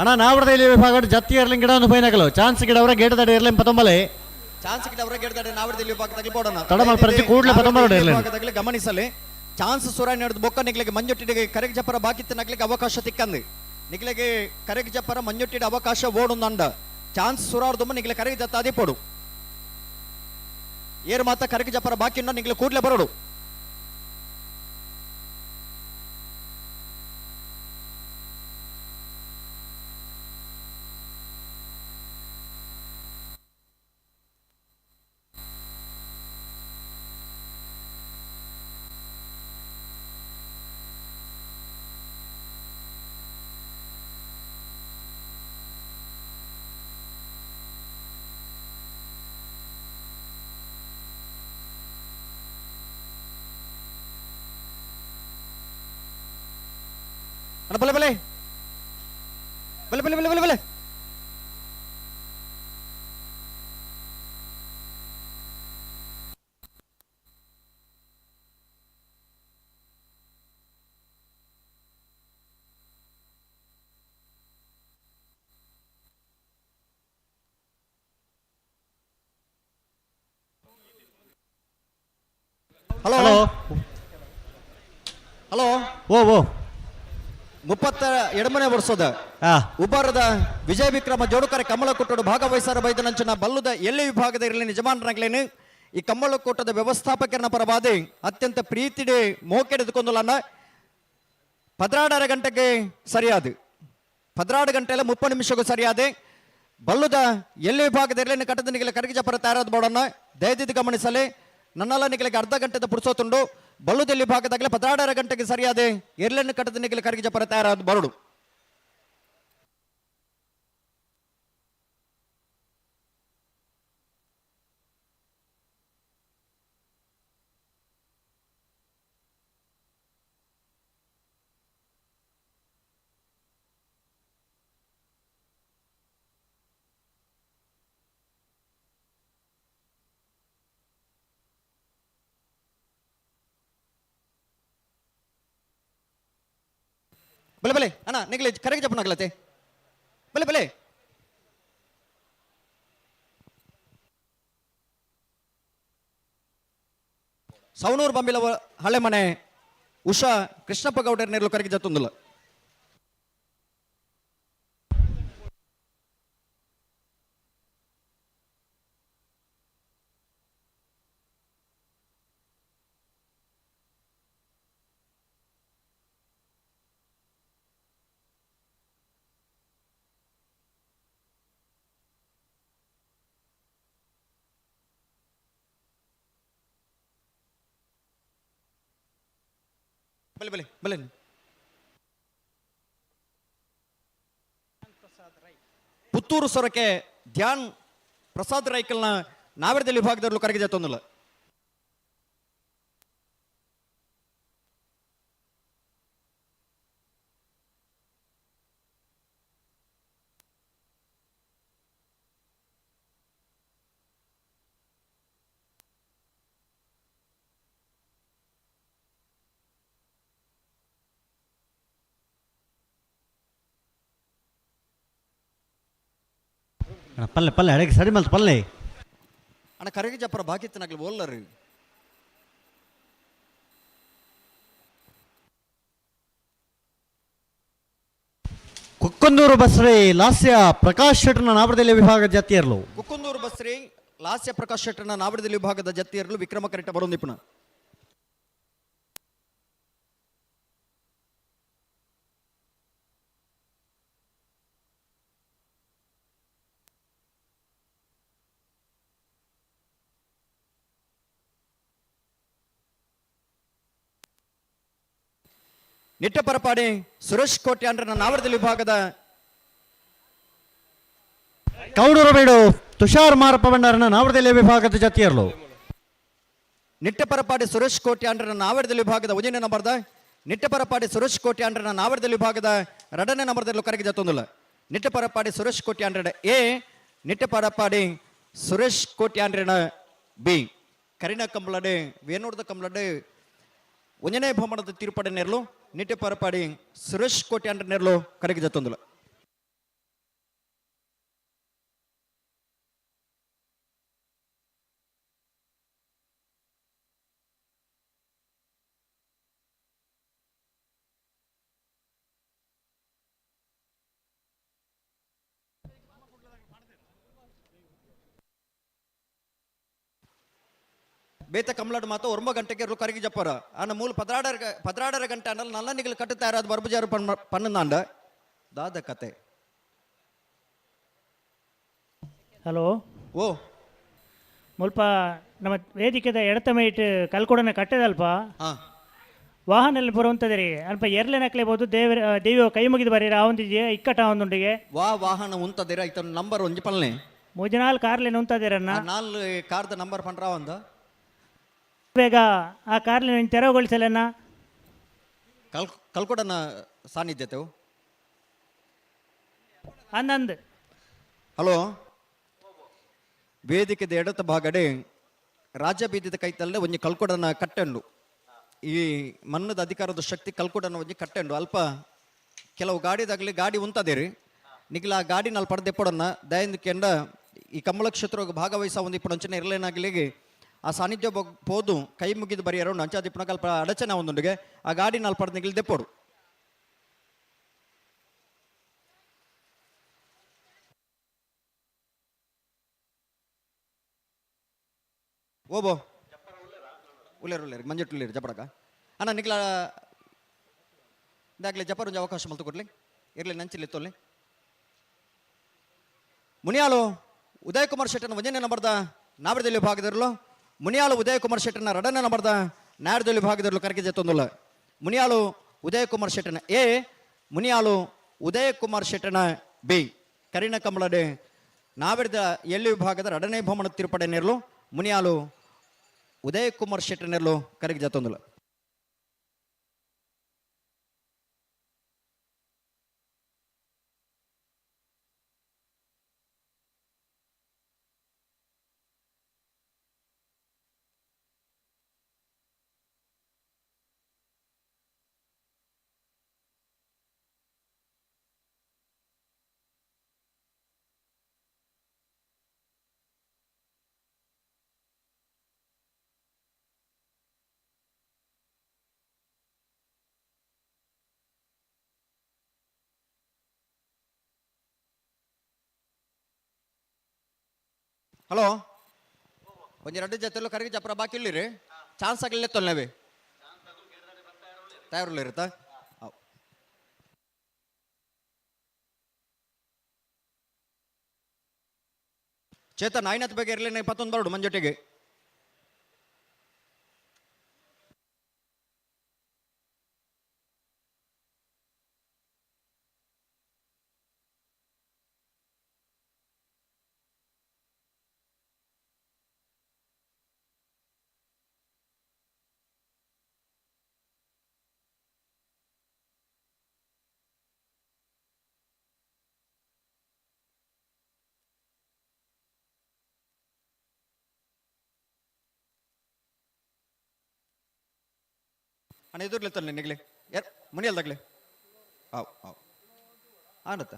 ಅಣ್ಣ ನಾವರದಲ್ಲಿ ವಿಭಾಗ ಜಾತಿಯರ್ಲಿ ಗಿಡ ಒಂದು ಪೈನಕಲು ಚಾನ್ಸ್ ಗಿಡ ಅವರ ಗೇಟ್ ದಡ ಇರ್ಲಿ ಪತ್ತೊಂಬಲೆ ಚಾನ್ಸ್ ಗಿಡ ಅವರ ಗೇಟ್ ದಡ ನಾವರದಲ್ಲಿ ವಿಭಾಗದಲ್ಲಿ ಬೋಡನ ತಡಮಲ್ ಪ್ರತಿ ಕೂಡಲೇ ಪತ್ತೊಂಬತ್ತು ಇರ್ಲಿ ವಿಭಾಗದಲ್ಲಿ ಗಮನಿಸಲಿ ಚಾನ್ಸ್ ಸುರ ನಡೆದು ಬೊಕ್ಕ ನಿಗ್ಲಿಗೆ ಮಂಜುಟ್ಟಿಗೆ ಕರೆಕ್ಟ್ ಜಪರ ಬಾಕಿತ್ತು ನಗ್ಲಿಕ್ಕೆ ಅವಕಾಶ ತಿಕ್ಕಂದು ನಿಗ್ಲಿಗೆ ಕರೆಕ್ಟ್ ಜಪರ ಮಂಜುಟ್ಟಿಡ ಅವಕಾಶ ಓಡುಂದಂಡ ಚಾನ್ಸ್ ಸುರಾರ್ದುಂಬ ನಿಗ್ಲೆ ಕರೆಕ್ಟ್ ಜತ್ತ ಅದೇ ಪೋಡು ಏರು ಮಾತ ಕರೆಕ್ಟ್ ಜಪರ ಬಾಕಿ ಉಂಡ ನಿಗ್ಲೆ ಕೂಡಲೇ ಬರೋಡು. ಬಲೆ ಬಲೆ ಬಲೆ ಬಲೆ ಬಲೆ ಬಲೆ ಬಲೆ ಹಲೋ ಹಲೋ ಓ 32ನೇ ವರ್ಷದ ಉಬಾರದ ವಿಜಯ ವಿಕ್ರಮ ಜೋಡುಕರೆ ಕಮಲ ಕೊಟ್ಟಡು ಭಾಗವಹಿಸಾರ ಬೈದನಂಚಿನ ಬಲ್ಲುದ ಎಲ್ಲಿ ವಿಭಾಗದ ಇರಲಿ ನಿಜಮಾನರಾಗ್ಲೇನು ಈ ಕಮ್ಮಳ ಕೂಟದ ವ್ಯವಸ್ಥಾಪಕರನ ಪರವಾದಿ ಅತ್ಯಂತ ಪ್ರೀತಿಡೆ ಮೋಕೆಡೆದುಕೊಂದುಲನ್ನ 16 ಗಂಟೆಗೆ ಸರಿಯಾದ 16 ಗಂಟೆಲ್ಲ 30 ನಿಮಿಷಕ್ಕೂ ಸರಿಯಾದೆ ಬಲ್ಲುದ ಎಲ್ಲಿ ವಿಭಾಗದ ಇರಲಿ ಕಟ್ಟದ ನಿಗಲ ಕರಗಿ ಜಪರ ತಯಾರಾದ ಬೋಡನ್ನ ದಯದಿದ್ದು ಗಮನಿಸಲಿ ನನ್ನೆಲ್ಲ ನಿಗಲಿಗೆ ಅರ್ಧ ಗಂಟೆದ ಪುರುಸೋತುಂಡು ಬಲ್ಲುದಲ್ಲಿ ಭಾಗದಾಗಲೇ 16 ಗಂಟೆಗೆ ಸರಿಯಾದೆ ಎರ್ಲೆಣ್ಣು ಕಟ್ಟದ ನಿಗಲಿ ಕರಗಿ ಜಪರ ತಯಾರಾದ ಬರಡು. ಬಲೆ ಬಲೆ ಅಣ್ಣ ನಿಗಲಿ ಕರೆಗೆ ಜಪನಾಗ್ಲತೆ ಬಲೆ ಬಲೆ ಸವಣೂರು ಬಂಬಿಲ ಹಳೆ ಮನೆ ಉಷಾ ಕೃಷ್ಣಪ್ಪ ಗೌಡರ್ ನೆರಳು ಕರೆಗೆ ಜತ್ತೊಂದಿಲ್ಲ. ಬಲೆ ಬಲೆ ಬಲೆ ಪುತ್ತೂರು ಸೊರಕೆ ಧ್ಯಾನ್ ಪ್ರಸಾದ್ ರೈಕಲ್ನ ನಾವಿರದಲ್ಲಿ ವಿಭಾಗದಲ್ಲೂ ಕರೆಗೆ ಜತ್ತೊಂದಿಲ್ಲ. ಪಲ್ಲೆ ಪಲ್ಲೆ ಅಡಗೆ ಸರಿ ಮಲ್ತು ಪಲ್ಲೆ ಅಣ್ಣ ಕರೆಗೆ ಜಪ್ಪರ ಬಾಕಿತ್ತನಾಗ್ಲಿ ಓಲ್ಲರು ಕುಕ್ಕಂದೂರು ಬಸ್ರಿ ಲಾಸ್ಯ ಪ್ರಕಾಶ್ ಶೆಟ್ಟರ್ನ ನಾಪರದಲ್ಲಿ ವಿಭಾಗ ಜಾತಿಯರ್ಲು ಕುಕ್ಕುಂದೂರು ಬಸ್ರಿ ಲಾಸ್ಯ ಪ್ರಕಾಶ್ ಶೆಟ್ಟರ್ನ ನಾವಿರದಲ್ಲಿ ವಿಭಾಗದ ಜತ್ತಿಯರಲು ವಿಕ್ರಮ ಕರೆಕ್ಟ ಬರೋಂದಿಪ್ಪಣ. ನಿಟ್ಟಪರಪಾಡಿ ಸುರೇಶ್ ಕೋಟ್ಯಾಂಡ್ರನ ನಾವರದಲ್ಲಿ ವಿಭಾಗದ ಕೌಡೂರು ಬೀಡು ತುಷಾರ್ ಮಾರಪ್ಪ ಭಂಡಾರನ ನಾವರದಲ್ಲಿ ವಿಭಾಗದ ಜಾತಿಯರ್ಲು ನಿಟ್ಟಪರಪಾಡಿ ಸುರೇಶ್ ಕೋಟ್ಯಾಂಡ್ರನ ನಾವರದಲ್ಲಿ ವಿಭಾಗದ ಉಜಿನ ನಂಬರ್ದ ನಿಟ್ಟಪರಪಾಡಿ ಸುರೇಶ್ ಕೋಟ್ಯಾಂಡ್ರನ ನಾವರದಲ್ಲಿ ವಿಭಾಗದ ಎರಡನೇ ನಂಬರ್ದಲ್ಲೂ ಕರೆಗೆ ಜತ್ತೊಂದಿಲ್ಲ. ನಿಟ್ಟಪರಪಾಡಿ ಸುರೇಶ್ ಕೋಟ್ಯಾಂಡ್ರನ ಎ, ನಿಟ್ಟಪರಪಾಡಿ ಸುರೇಶ್ ಕೋಟ್ಯಾಂಡ್ರನ ಬಿ. ಕರಿನ ಕಂಬಳಡೆ ವೇಣೂರ್ದ ಕಂಬಳಡೆ ಒಂಜನೇ ಭ್ರಮಣದ ತೀರ್ಪಡೆ ನೆರಲು ನಿಟ್ಟೆ ಪರಪಾಡಿ ಸುರೇಶ್ ಕೋಟ್ಯಾಂಡ್ರ ನೆರಲು ಕರೆಗೆ ಜತ್ತೊಂದಿಲ್ಲ. ಬೇತ ಕಮಲಾಡ್ ಮಾತ 9 ಗಂಟೆಗೆ ಕರಗಿ ಜಪ್ಪರ ಅನ್ನ ಮೂಲ ಪದ್ರಾಡರ ಗಂಟೆ ಅನ್ನಲ್ಲ ನಲ್ಲ ನಿಗಲು ಕಟ್ಟುತ್ತಾ ಇರೋದು ಬರ್ಬಜಾರು ಪಣ್ಣಂದಾಂಡ ದಾದ ಕತೆ. ಹಲೋ ಓ ಮುಲ್ಪ ನಮ್ಮ ವೇದಿಕೆದ ಎಡತಮೈಟ್ ಕಲ್ಕೊಡನ ಕಟ್ಟದಲ್ಪ ಹಾ ವಾಹನಲ್ಲಿ ಬರುವಂತದ್ರಿ ಅಲ್ಪ ಎರ್ಲೆ ನಕ್ಲೇಬಹುದು ದೇವಿಯ ಕೈ ಮುಗಿದು ಬರೀರ ಆ ಒಂದಿಗೆ ಇಕ್ಕಟ ಒಂದುಂಡಿಗೆ ವಾಹನ ಉಂತದಿರ ಇತ್ತ ನಂಬರ್ ಒಂಜಿ ಪಲ್ನೆ ಮುಜನಾಲ್ ಕಾರ್ಲೆ ಉಂತದಿರನ್ನ ನಾಲ್ ಕಾರ್ದ ನಂಬರ್ ಪಂಡ್ರ ಒಂದ ಬೇಗ ಆ ಕಾರ್ಲೆ ತೆರವುಗೊಳಿಸಲನ್ನ ಕಲ್ಕೊಡನ ಸಾನ್ನಿಧ್ಯತೆವು ಅಂದಂದ್. ಹಲೋ ವೇದಿಕೆದ ಎಡತ ಭಾಗಡೆ ರಾಜ್ಯ ಬೀದಿದ ಕೈತಲ್ಲೇ ಒಂಜಿ ಕಲ್ಕೊಡನ ಕಟ್ಟೆಂಡು ಈ ಮನ್ನದ ಅಧಿಕಾರದ ಶಕ್ತಿ ಕಲ್ಕೊಡನ ಒಂಜಿ ಕಟ್ಟೆಂಡು ಅಲ್ಪ ಕೆಲವು ಗಾಡಿದಾಗಲಿ ಗಾಡಿ ಉಂತದೇರಿ ನಿಗ್ಲ ಆ ಗಾಡಿ ನಲ್ಲಿ ಪಡೆದೆ ಪಡನ್ನ ದಯಂದು ಕೆಂಡ ಈ ಕಮಲ ಕ್ಷೇತ್ರ ಭಾಗವಹಿಸ ಒಂದು ಇಪ್ಪಡು ಅಂಚನೆ ಇರಲೇನಾಗಲಿಗೆ ಆ ಸಾನ್ನಿಧ್ಯ ಪೋದು ಕೈ ಮುಗಿದು ಬರೀ ಎರಡು ಅಂಚಾದಿಪ್ಪಣ ಕಲ್ಪ ಅಡಚನೆ ಒಂದೊಂದಿಗೆ ಆ ಗಾಡಿ ನಲ್ಲಿ ಪಡೆದ ನಿಗ್ಲಿ ದೆಪ್ಪೋಡು ಓಬೋ ಉಳ್ಳೇರು ಮಂಜಟ್ಟು ಉಳ್ಳೇರು ಜಪಡಕ ಅಣ್ಣ ನಿಗ್ಲ ಇದಾಗಲಿ ಜಪರ್ ಒಂದು ಅವಕಾಶ ಮಲ್ತು ಕೊಡ್ಲಿ ಇರ್ಲಿ ನಂಚಿಲ್ಲಿ ತೊಲ್ಲಿ ಮುನಿಯಾಲು ಉದಯ್ ಕುಮಾರ್ ಶೆಟ್ಟನ ಒಂದನೇ ನಂಬರ್ದ ನಾವರದಲ್ಲಿ ವಿಭಾಗದಲ್ಲೂ ಮುನಿಯಾಲು ಉದಯ್ ಕುಮಾರ್ ಶೆಟ್ಟನ ಎರಡನೇ ನಂಬರ್ದ ನಾಡದಲ್ಲಿ ವಿಭಾಗದಲ್ಲೂ ಕರೆಗೆ ಜತ್ತೊಂದಿಲ್ಲ. ಮುನಿಯಾಲು ಉದಯ್ ಕುಮಾರ್ ಶೆಟ್ಟನ ಎ, ಮುನಿಯಾಲು ಉದಯ್ ಕುಮಾರ್ ಶೆಟ್ಟನ ಬಿ. ಕರಿನ ಕಂಬಳಡೆ ನಾವಿರದ ಎಲ್ಲಿ ವಿಭಾಗದ ಎರಡನೇ ಭ್ರಮಣ ತಿರುಪಡೆ ನೆರಲು ಮುನಿಯಾಲು ಉದಯ್ ಕುಮಾರ್ ಶೆಟ್ಟನ ನೆರಲು ಕರೆಗೆ ಜತ್ತೊಂದಿಲ್ಲ. ಹಲೋ ಒಂಜಿ ಎರಡು ಜೊತೆಲ್ಲ ಕರೆಗೆ ಜಪ್ರ ಬಾಕಿ ಇಲ್ಲಿರಿ ಚಾನ್ಸ್ ಆಗಲಿಲ್ಲ ತೊಲ್ನೇವೆ ತಯಾರುಲ್ಲ ಇರುತ್ತಾ ಚೇತನ್ ಐನತ್ ಬಗ್ಗೆ ಇರಲಿ 21 ಬರೋಡು ಮಂಜೊಟ್ಟಿಗೆ ಅಣ್ಣ ಎದುರ್ಲೆತ್ತಲ್ಲ ನಿಗ್ಲಿ ಮುನಿಯಲ್ದಾಗ್ಲಿ ಆವ್ ಆವ್ ಆನತ್ತ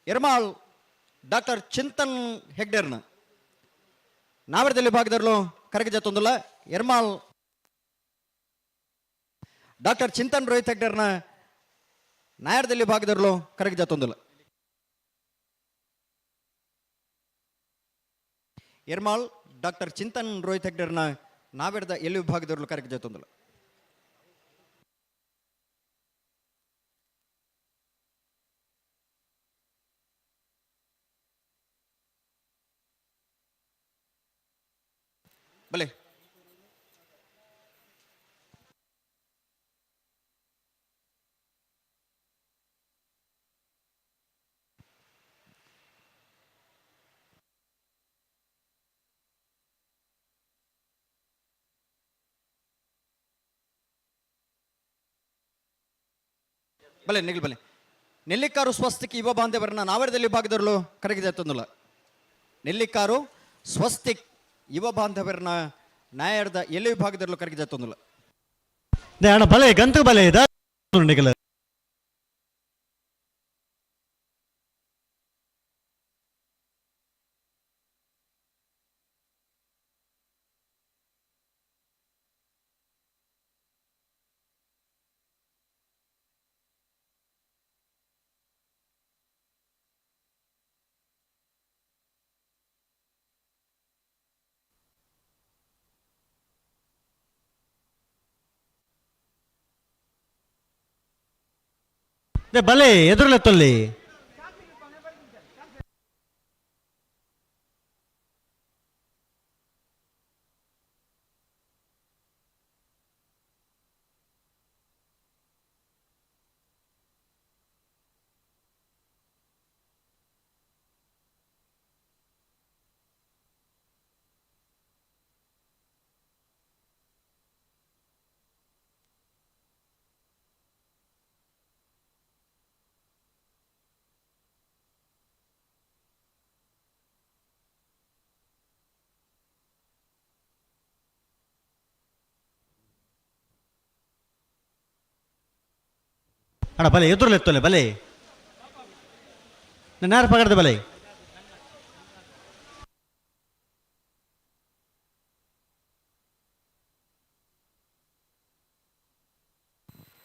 ಎರ್ಮಾಳ್ ಡಾಕ್ಟರ್ ಚಿಂತನ್ ಹೆಗ್ಡೇರ್ನ ನಾವರದಲ್ಲಿ ಭಾಗದಲ್ಲೂ ಕರಗ ಜತ್ತೊಂದಿಲ್ಲ ಎರ್ಮಾಳ್ ಡಾಕ್ಟರ್ ಚಿಂತನ್ ರೋಹಿತ್ ಹೆಗ್ಡೇರ್ನ ನಾಯರ್ದಲ್ಲಿ ಭಾಗದಲ್ಲೂ ಕರಗ ಜತ್ತೊಂದಿಲ್ಲ ಎರ್ಮಾಳ್ ಡಾಕ್ಟರ್ ಚಿಂತನ್ ರೋಹಿತ್ ಹೆಗ್ಡೇರ್ನ ನಾವೆಡ್ದ ಎಲ್ಲಿ ವಿಭಾಗದಲ್ಲೂ ಕರಗ ಜತ್ತೊಂದಿಲ್ಲ ಬಲೆ ಬಲೆ ನಿಗ್ಲಿ ಬಲೆ ನೆಲ್ಲಿಕಾರು ಸ್ವಸ್ತಿಕ್ ಯುವ ಬಾಂಧವರನ್ನ ನಾವರದಲ್ಲಿ ಭಾಗದಲ್ಲೂ ಕರಗಿದೆ ತಂದಿಲ್ಲ ನೆಲ್ಲಿಕಾರು ಸ್ವಸ್ತಿಕ್ ಯುವ ಬಾಂಧವರನ್ನ ನ್ಯಾಯದ ಎಲ್ಲಿ ವಿಭಾಗದಲ್ಲೂ ಕರಗಿದೆ ತಂದಿಲ್ಲ ಅಣ್ಣ ಬಲೆ ಗಂತು ಬಲೆ ನಿಖಿಲ ಬಲೆ ಎದುರುಲೆತ್ತಲ್ಲಿ ಅಣ್ಣ ಬಲೆ ಎದುರುಲೆತ್ತಲೆ ಬಲೆ ನಾನು ಯಾರು ಪಕಡ್ದೆ ಬಲೆ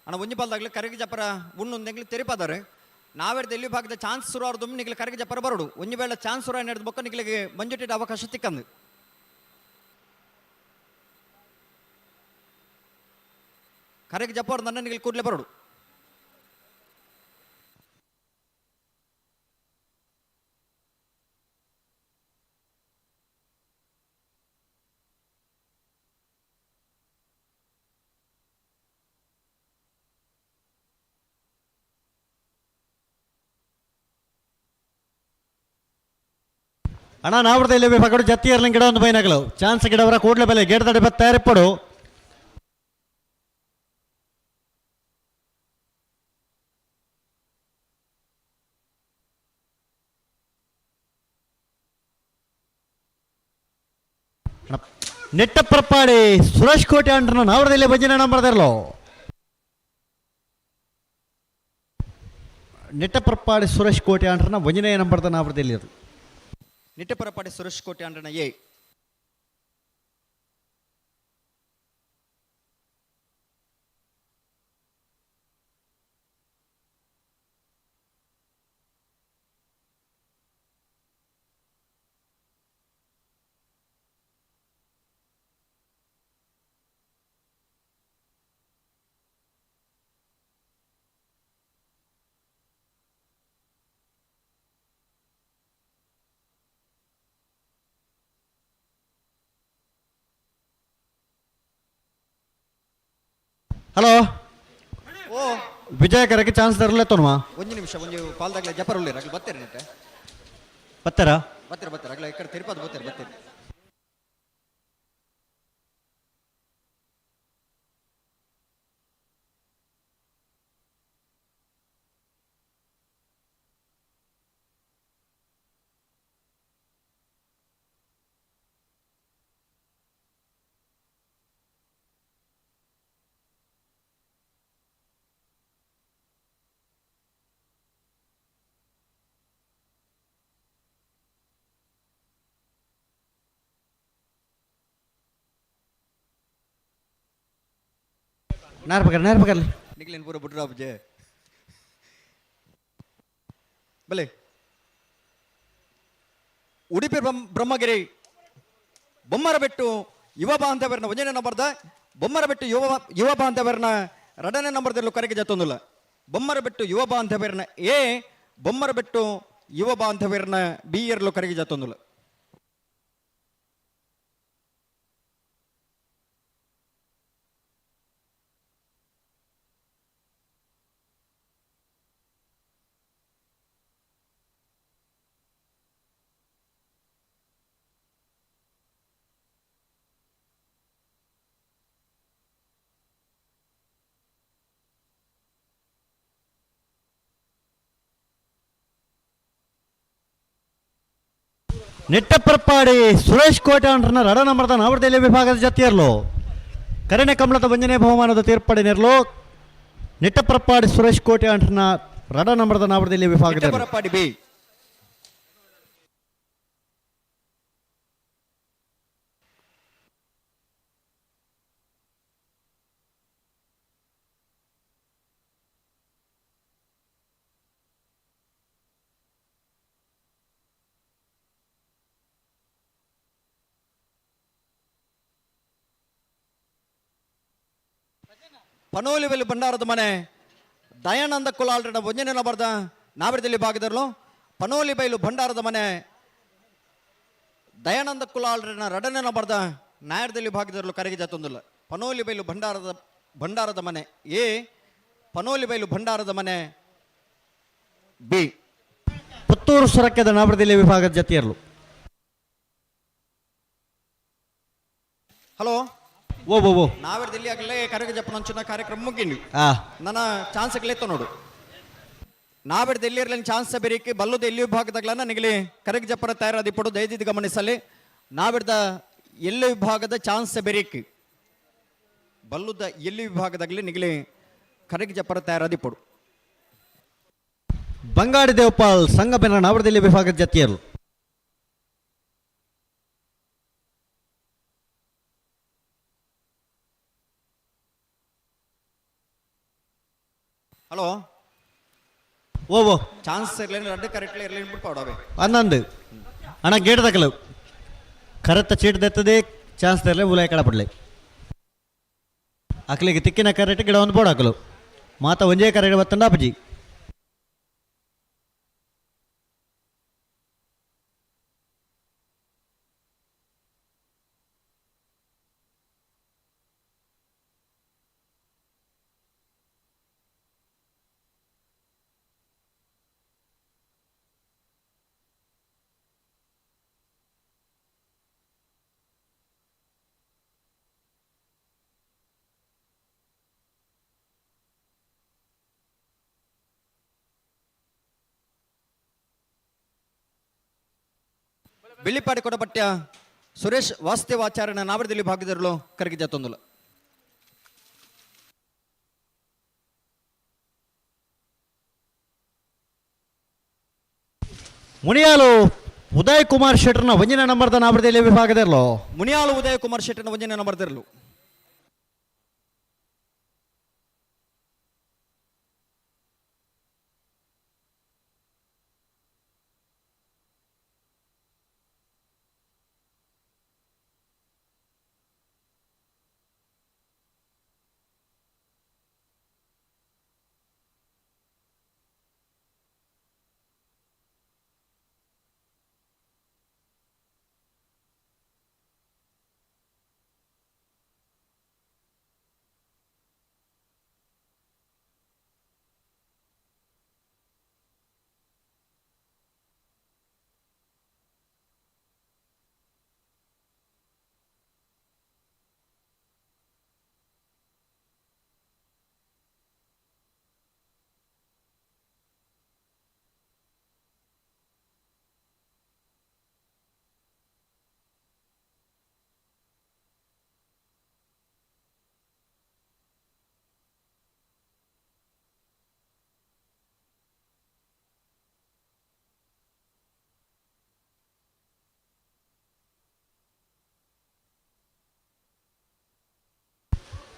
ಅಣ್ಣ ಒಂಜಿ ಬಾಲ್ದಾಗ್ಲಿ ಕರಗಿ ಜಪರ ಉಣ್ಣೊಂದೆಗ್ಲಿ ತೆರಿಪಾದಾರೆ ನಾವೆಡ್ದು ಎಲ್ಲಿ ಭಾಗದ ಚಾನ್ಸ್ ಶುರು ಆರ್ದು ನಿಗ್ಲಿ ಕರಗಿ ಜಪರ ಬರೋಡು ಒಂಜಿ ಬೇಳೆ ಚಾನ್ಸ್ ಶುರು ನಡೆದ ಬೊಕ್ಕ ನಿಗ್ಲಿಗೆ ಮಂಜುಟಿದ ಅವಕಾಶ ತಿಕ್ಕಂದು ಕರಗಿ ಜಪರ್ ನನ್ನ ನಿಗ್ಲಿ ಕೂಡಲೇ ಬರೋಡು ಅಣ್ಣ ನಾವ್ರದ್ದು ಇಲ್ಲಿ ಪಕಡು ಜತ್ತಿ ಇರ್ಲಿ ಗಿಡ ಒಂದು ಬೈನಾಗಲು ಚಾನ್ಸ್ ಗಿಡವರ ಕೂಡಲೇ ಬಲೆ ಗೇಟ್ ತಡೆ ಬತ್ತ ತಯಾರಿಪ್ಪಡು ನೆಟ್ಟಪ್ಪರಪ್ಪಾಡಿ ಸುರೇಶ್ ಕೋಟೆ ಅಂಡ್ರನ ನಾವ್ರದಲ್ಲಿ ಭಜನೆ ನಂಬರ್ದಿರ್ಲೋ ನೆಟ್ಟಪ್ಪರಪ್ಪಾಡಿ ಸುರೇಶ್ ಕೋಟೆ ಅಂಡ್ರನ ಭಜನೆ ನಂಬರ್ದ ನಾವ್ರದಲ್ಲಿ ಅದು ನಿಟ್ಟಪರಪಾಡಿ ಸುರೇಶ್ ಕೋಟೆ ಅಂಡನ ಎ ಹಲೋ ಓ ವಿಜಯಕರಕ್ಕೆ ಚಾನ್ಸ್ ತರಲೆ ತೋನ್ಮಾ ಒಂದು ನಿಮಿಷ ಒಂದು ಪಾಲ್ದಾಗ್ಲೆ ಜಪರ್ ಉಳ್ಳಿ ರಗ್ಲಿ ಬತ್ತೇರಿ ನೆಟ್ಟೆ ಬತ್ತಾರ ಬತ್ತೀರಿ ಬತ್ತೀರಿ ಅಗ್ಲ ಈ ಕಡೆ ತಿರುಪತಿ ಬತ್ತೀರಿ ಬತ್ತೀರಿ ನೇರ್ಪಕರ್ಲಿ ನಿಗ್ಲಿನ ಪೂರ ಬಿಟ್ರ ಅಬ್ಜೆ ಬಲೆ ಉಡುಪಿ ಬ್ರಹ್ಮಗಿರಿ ಬೊಮ್ಮರಬೆಟ್ಟು ಯುವ ಬಾಂಧವರನ್ನ ಒಂದನೇ ನಂಬರ್ದ ಬೊಮ್ಮರಬೆಟ್ಟು ಯುವ ಬಾಂಧವರನ್ನ ಎರಡನೇ ನಂಬರ್ದಲ್ಲೂ ಕರೆಗೆ ಜತ್ತೊಂದಿಲ್ಲ ಬೊಮ್ಮರಬೆಟ್ಟು ಯುವ ಬಾಂಧವರನ್ನ ಎ ಬೊಮ್ಮರಬೆಟ್ಟು ಯುವ ಬಾಂಧವರನ್ನ ಬಿ ಎರಲು ಕರೆಗೆ ಜತ್ತೊಂದಿಲ್ಲ ನೆಟ್ಟಪ್ಪರಪ್ಪಾಡಿ ಸುರೇಶ್ ಕೋಟೆ ಅಂಟ್ರನ್ನ ರಡ ನಂಬರ್ದ ನವರದೆಲೆ ವಿಭಾಗದ ಜೊತೆಯರ್ಲು ಕರೆನೆ ಕಮಲದ ವಂಜನೆ ಬಹುಮಾನದ ತೀರ್ಪಡಿನಿರ್ಲು ನೆಟ್ಟಪ್ಪರಪ್ಪಾಡಿ ಸುರೇಶ್ ಕೋಟೆ ಅಂಟ್ರನ್ನ ರಡ ನಂಬರ್ದ ನವರದೆಲೆ ವಿಭಾಗದ ಬಿ ಪನೋಲಿವೆಲ್ ಭಂಡಾರದ ಮನೆ ದಯಾನಂದ ಕುಲಾಲ್ರನ್ನ ಒಂದನೇ ನಂಬರ್ದ ನಾವಿರದಲ್ಲಿ ಭಾಗದರ್ಲು ಪನೋಲಿ ಬೈಲು ಭಂಡಾರದ ಮನೆ ದಯಾನಂದ ಕುಲಾಲ್ರನ್ನ ಎರಡನೇ ನಂಬರ್ದ ನಾಯರದಲ್ಲಿ ಭಾಗದರ್ಲು ಕರೆಗೆ ಜತ್ತೊಂದಿಲ್ಲ ಪನೋಲಿ ಬೈಲು ಭಂಡಾರದ ಮನೆ ಎ ಪನೋಲಿ ಬೈಲು ಭಂಡಾರದ ಮನೆ ಬಿ ಪುತ್ತೂರು ಸುರಕ್ಯದ ನವರದೆಲೆ ವಿಭಾಗದ ಜೊತೆಯರ್ಲು ಹಲೋ ಓ ನಾವಿರದಲ್ಲಿ ಆಗಲೇ ಕರೆಗೆ ಜಪ್ಪನಂಚಿನ ಕಾರ್ಯಕ್ರಮ ಮುಗಿಂಡಿ ಆ ನನ್ನ ಚಾನ್ಸ್ ಲೆತ್ತ ನೋಡು ನಾವಿಡ್ದು ಎಲ್ಲಿರ್ಲಿ ಚಾನ್ಸ್ ಬೇರಿಕೆ ಬಲ್ಲದ ಎಲ್ಲಿ ವಿಭಾಗದಾಗ್ಲ ನಿಗಲಿ ಕರೆಗೆ ಜಪ್ಪನ ತಯಾರಾದಿಪಡು ದಯದಿದ್ದು ಗಮನಿಸಲಿ ನಾವಿಡ್ದ ಎಲ್ಲಿ ವಿಭಾಗದ ಚಾನ್ಸ್ ಬೇರಿಕೆ ಬಲ್ಲುದ ಎಲ್ಲಿ ವಿಭಾಗದಾಗಲಿ ನಿಗಲಿ ಕರೆಗೆ ಜಪ್ಪನ ತಯಾರಾದಿಪಡು ಬಂಗಾಡಿ ದೇವಪಾಲ್ ಸಂಗಬೆನ ನವರದೆಲೆ ವಿಭಾಗದ ಜೊತೆಯರ್ಲು ಹಲೋ ಓ ಚಾನ್ಸ್ ಇರ್ಲೇನು ரெண்டு ಕರೆಕ್ಟ್ಲಿ ಇರ್ಲಿ ಬಿಟ್ಟು ಪಾಡವೆ ಹನ್ನೊಂದು ಅಣ್ಣ ಗೇಟ್ ತಕಲು ಕರೆಕ್ಟ್ ಚೀಟ್ ದೆತ್ತದೆ ಚಾನ್ಸ್ ತರಲೆ ಉಲಾಯ ಕಡ ಪಡ್ಲೆ ಅಕ್ಲಿಗೆ ತಿಕ್ಕಿನ ಕರೆಕ್ಟ್ ಗಿಡ ಒಂದು ಬೋರ್ಡ್ ಹಾಕಲು ಮಾತ ಒಂಜೇ ಕರೆಕ್ಟ್ ಬತ್ತಂಡ ಅಪ್ಪಜಿ ಬಿಳಿಪಾಡಿ ಕೊಡಪಟ್ಟ ಸುರೇಶ್ ವಾಸ್ತವಾಚಾರ್ಯನ ನಾವರದಲ್ಲಿ ಭಾಗದರ್ಲು ಕರೆಗೆ ಜತ್ತೊಂದುಲ ಮುನಿಯಾಲು ಉದಯ್ ಕುಮಾರ್ ಶೆಟ್ಟರ್ನ ಒಂಜನೇ ನಂಬರ್ದ ನವರದೆಲೆ ವಿಭಾಗದರ್ಲು ಮುನಿಯಾಲು ಉದಯ ಕುಮಾರ್ ಶೆಟ್ಟರ್ನ ಒಂದನೇ ನಂಬರ್ದಿರ್ಲು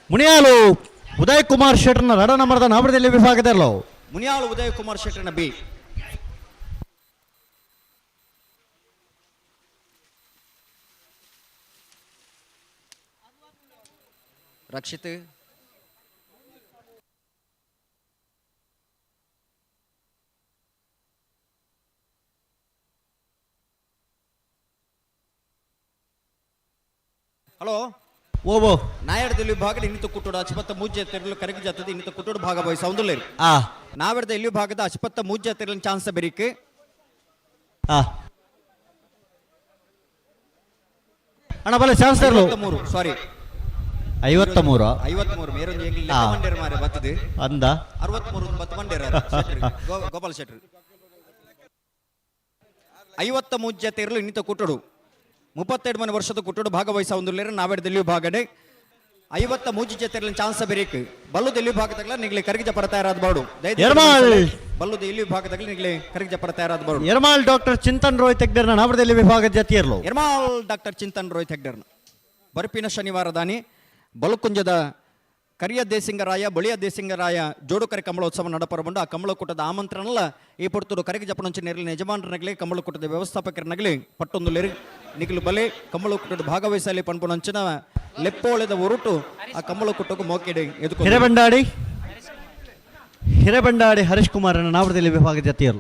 ಮುನಿಯಾಲು ಉದಯ್ ಕುಮಾರ್ ಶೆಟ್ಟರ್ನ ರಡ ನಂಬರ್ದ ನಾವಡದಲ್ಲಿ ವಿಭಾಗದಲ್ಲೋ ಮುನಿಯಾಳು ಉದಯ್ ಕುಮಾರ್ ಶೆಟ್ಟರ್ನ ಬಿ. ರಕ್ಷಿತ್ ಹಲೋ ಓಬೋ ನಾಯಡದಲ್ಲಿ ವಿಭಾಗದ ಇನ್ನಿತ ಕುಟ್ಟೋಡು ಅಚ್ಪತ್ತ ಮೂಜ್ಯ ತೆರಲು ಕರಗಿ ಜಾತದ ಇನ್ನಿತ ಕುಟ್ಟೋಡು ಭಾಗ ಭಾಗವಹಿಸ ಒಂದುಲ್ಲೇರು ಆ ನಾವೆಡ್ದ ಇಲ್ಲಿ ಭಾಗದ ಅಚ್ಪತ್ತ ಮೂಜ್ಯ ತೆರಲಿನ ಚಾನ್ಸ್ ಬೆರಿಕೆ ಆ ಅಣ್ಣ ಬಲೆ ಚಾನ್ಸ್ ಇರಲು 53 ಸಾರಿ 53 53 ಮೇರೊಂದು ಹೆಂಗ್ ಲೆಕ್ಕ ಮಂಡ್ಯರ ಮಾರೆ ಬರ್ತದೆ ಅಂದ 63 ಬತ್ ಮಂಡ್ಯರ ಗೋಪಾಲ್ ಶೆಟ್ರು 50 ಮೂಜ್ಯ ತೆರಲು ಇನ್ನಿತ ಕುಟ್ಟೋಡು 32 ಮನೆ ವರ್ಷದ ಕುಟ್ಟೋಡು ಭಾಗವಹಿಸ ಒಂದುಲ್ಲೇರು ನಾವೆಡ್ದಲ್ಲಿ ವಿಭಾಗಡೆ 50 ಮೂಜ್ಯ ತೆರಲಿನ ಚಾನ್ಸ್ ಬೆರಿಕೆ ಬಲ್ಲುದ ಇಲ್ಲಿ ಭಾಗದಾಗ ನಿಗ್ಲೆ ಕರಗಿಜ ಪಡ್ತಾ ಇರೋದು ಬಾಡು ಬಲ್ಲುದ ಇಲ್ಲಿ ಭಾಗದಾಗ ನಿಗ್ಲೆ ಕರಗಿಜ ಪಡ್ತಾ ಇರೋದು ಬಾಡು ಎರ್ಮಾಲ್ ಡಾಕ್ಟರ್ ಚಿಂತನ್ ರೋಹಿತ್ ಹೆಗ್ಡರ್ನ ನಾವಡದಲ್ಲಿ ವಿಭಾಗದ ಜತಿಯರ್ಲು ಎರ್ಮಾಲ್ ಡಾಕ್ಟರ್ ಚಿಂತನ್ ರೋಹಿತ್ ಹೆಗ್ಡರ್ನ ಬರುಪಿನ ಶನಿವಾರ ದಾನಿ ಬಲುಕುಂಜದ ಕರಿಯ ದೇಸಿಂಗರಾಯ ಬಳಿಯ ದೇಸಿಂಗರಾಯ ಜೋಡುಕರೆ ಕಮಲೋತ್ಸವ ನಡಪರಬಂಡು ಆ ಕಮಲಕೂಟದ ಆಮಂತ್ರಣಲ್ಲ ಈ ಪೊರ್ತುಡು ಕರಗಿ ಜಪನಂಚಿ ನೆರಳಿನ ಯಜಮಾನರನಗಲಿ ಕಮಲಕೂಟದ ವ್ಯವಸ್ಥಾಪಕರನಗಲಿ ಪಟ್ಟೊಂದು ನಿಖಲು ಬಲೆ ಕಮಲಕೂಟದ ಭಾಗವಹಿಸಲಿ ಪಣ್ಪುಣಂಚಿನ ಲೆಪ್ಪೋಳೆದ ಹೊರಟು ಆ ಕಮಲಕೂಟಕ್ಕೂ ಮೋಕೆಡೆ ಎದುಕು ಹಿರೇಬಂಡಾಡಿ ಹರೀಶ್ ಕುಮಾರನ ನಾವಡದಲ್ಲಿ ವಿಭಾಗದ ಜತಿಯರು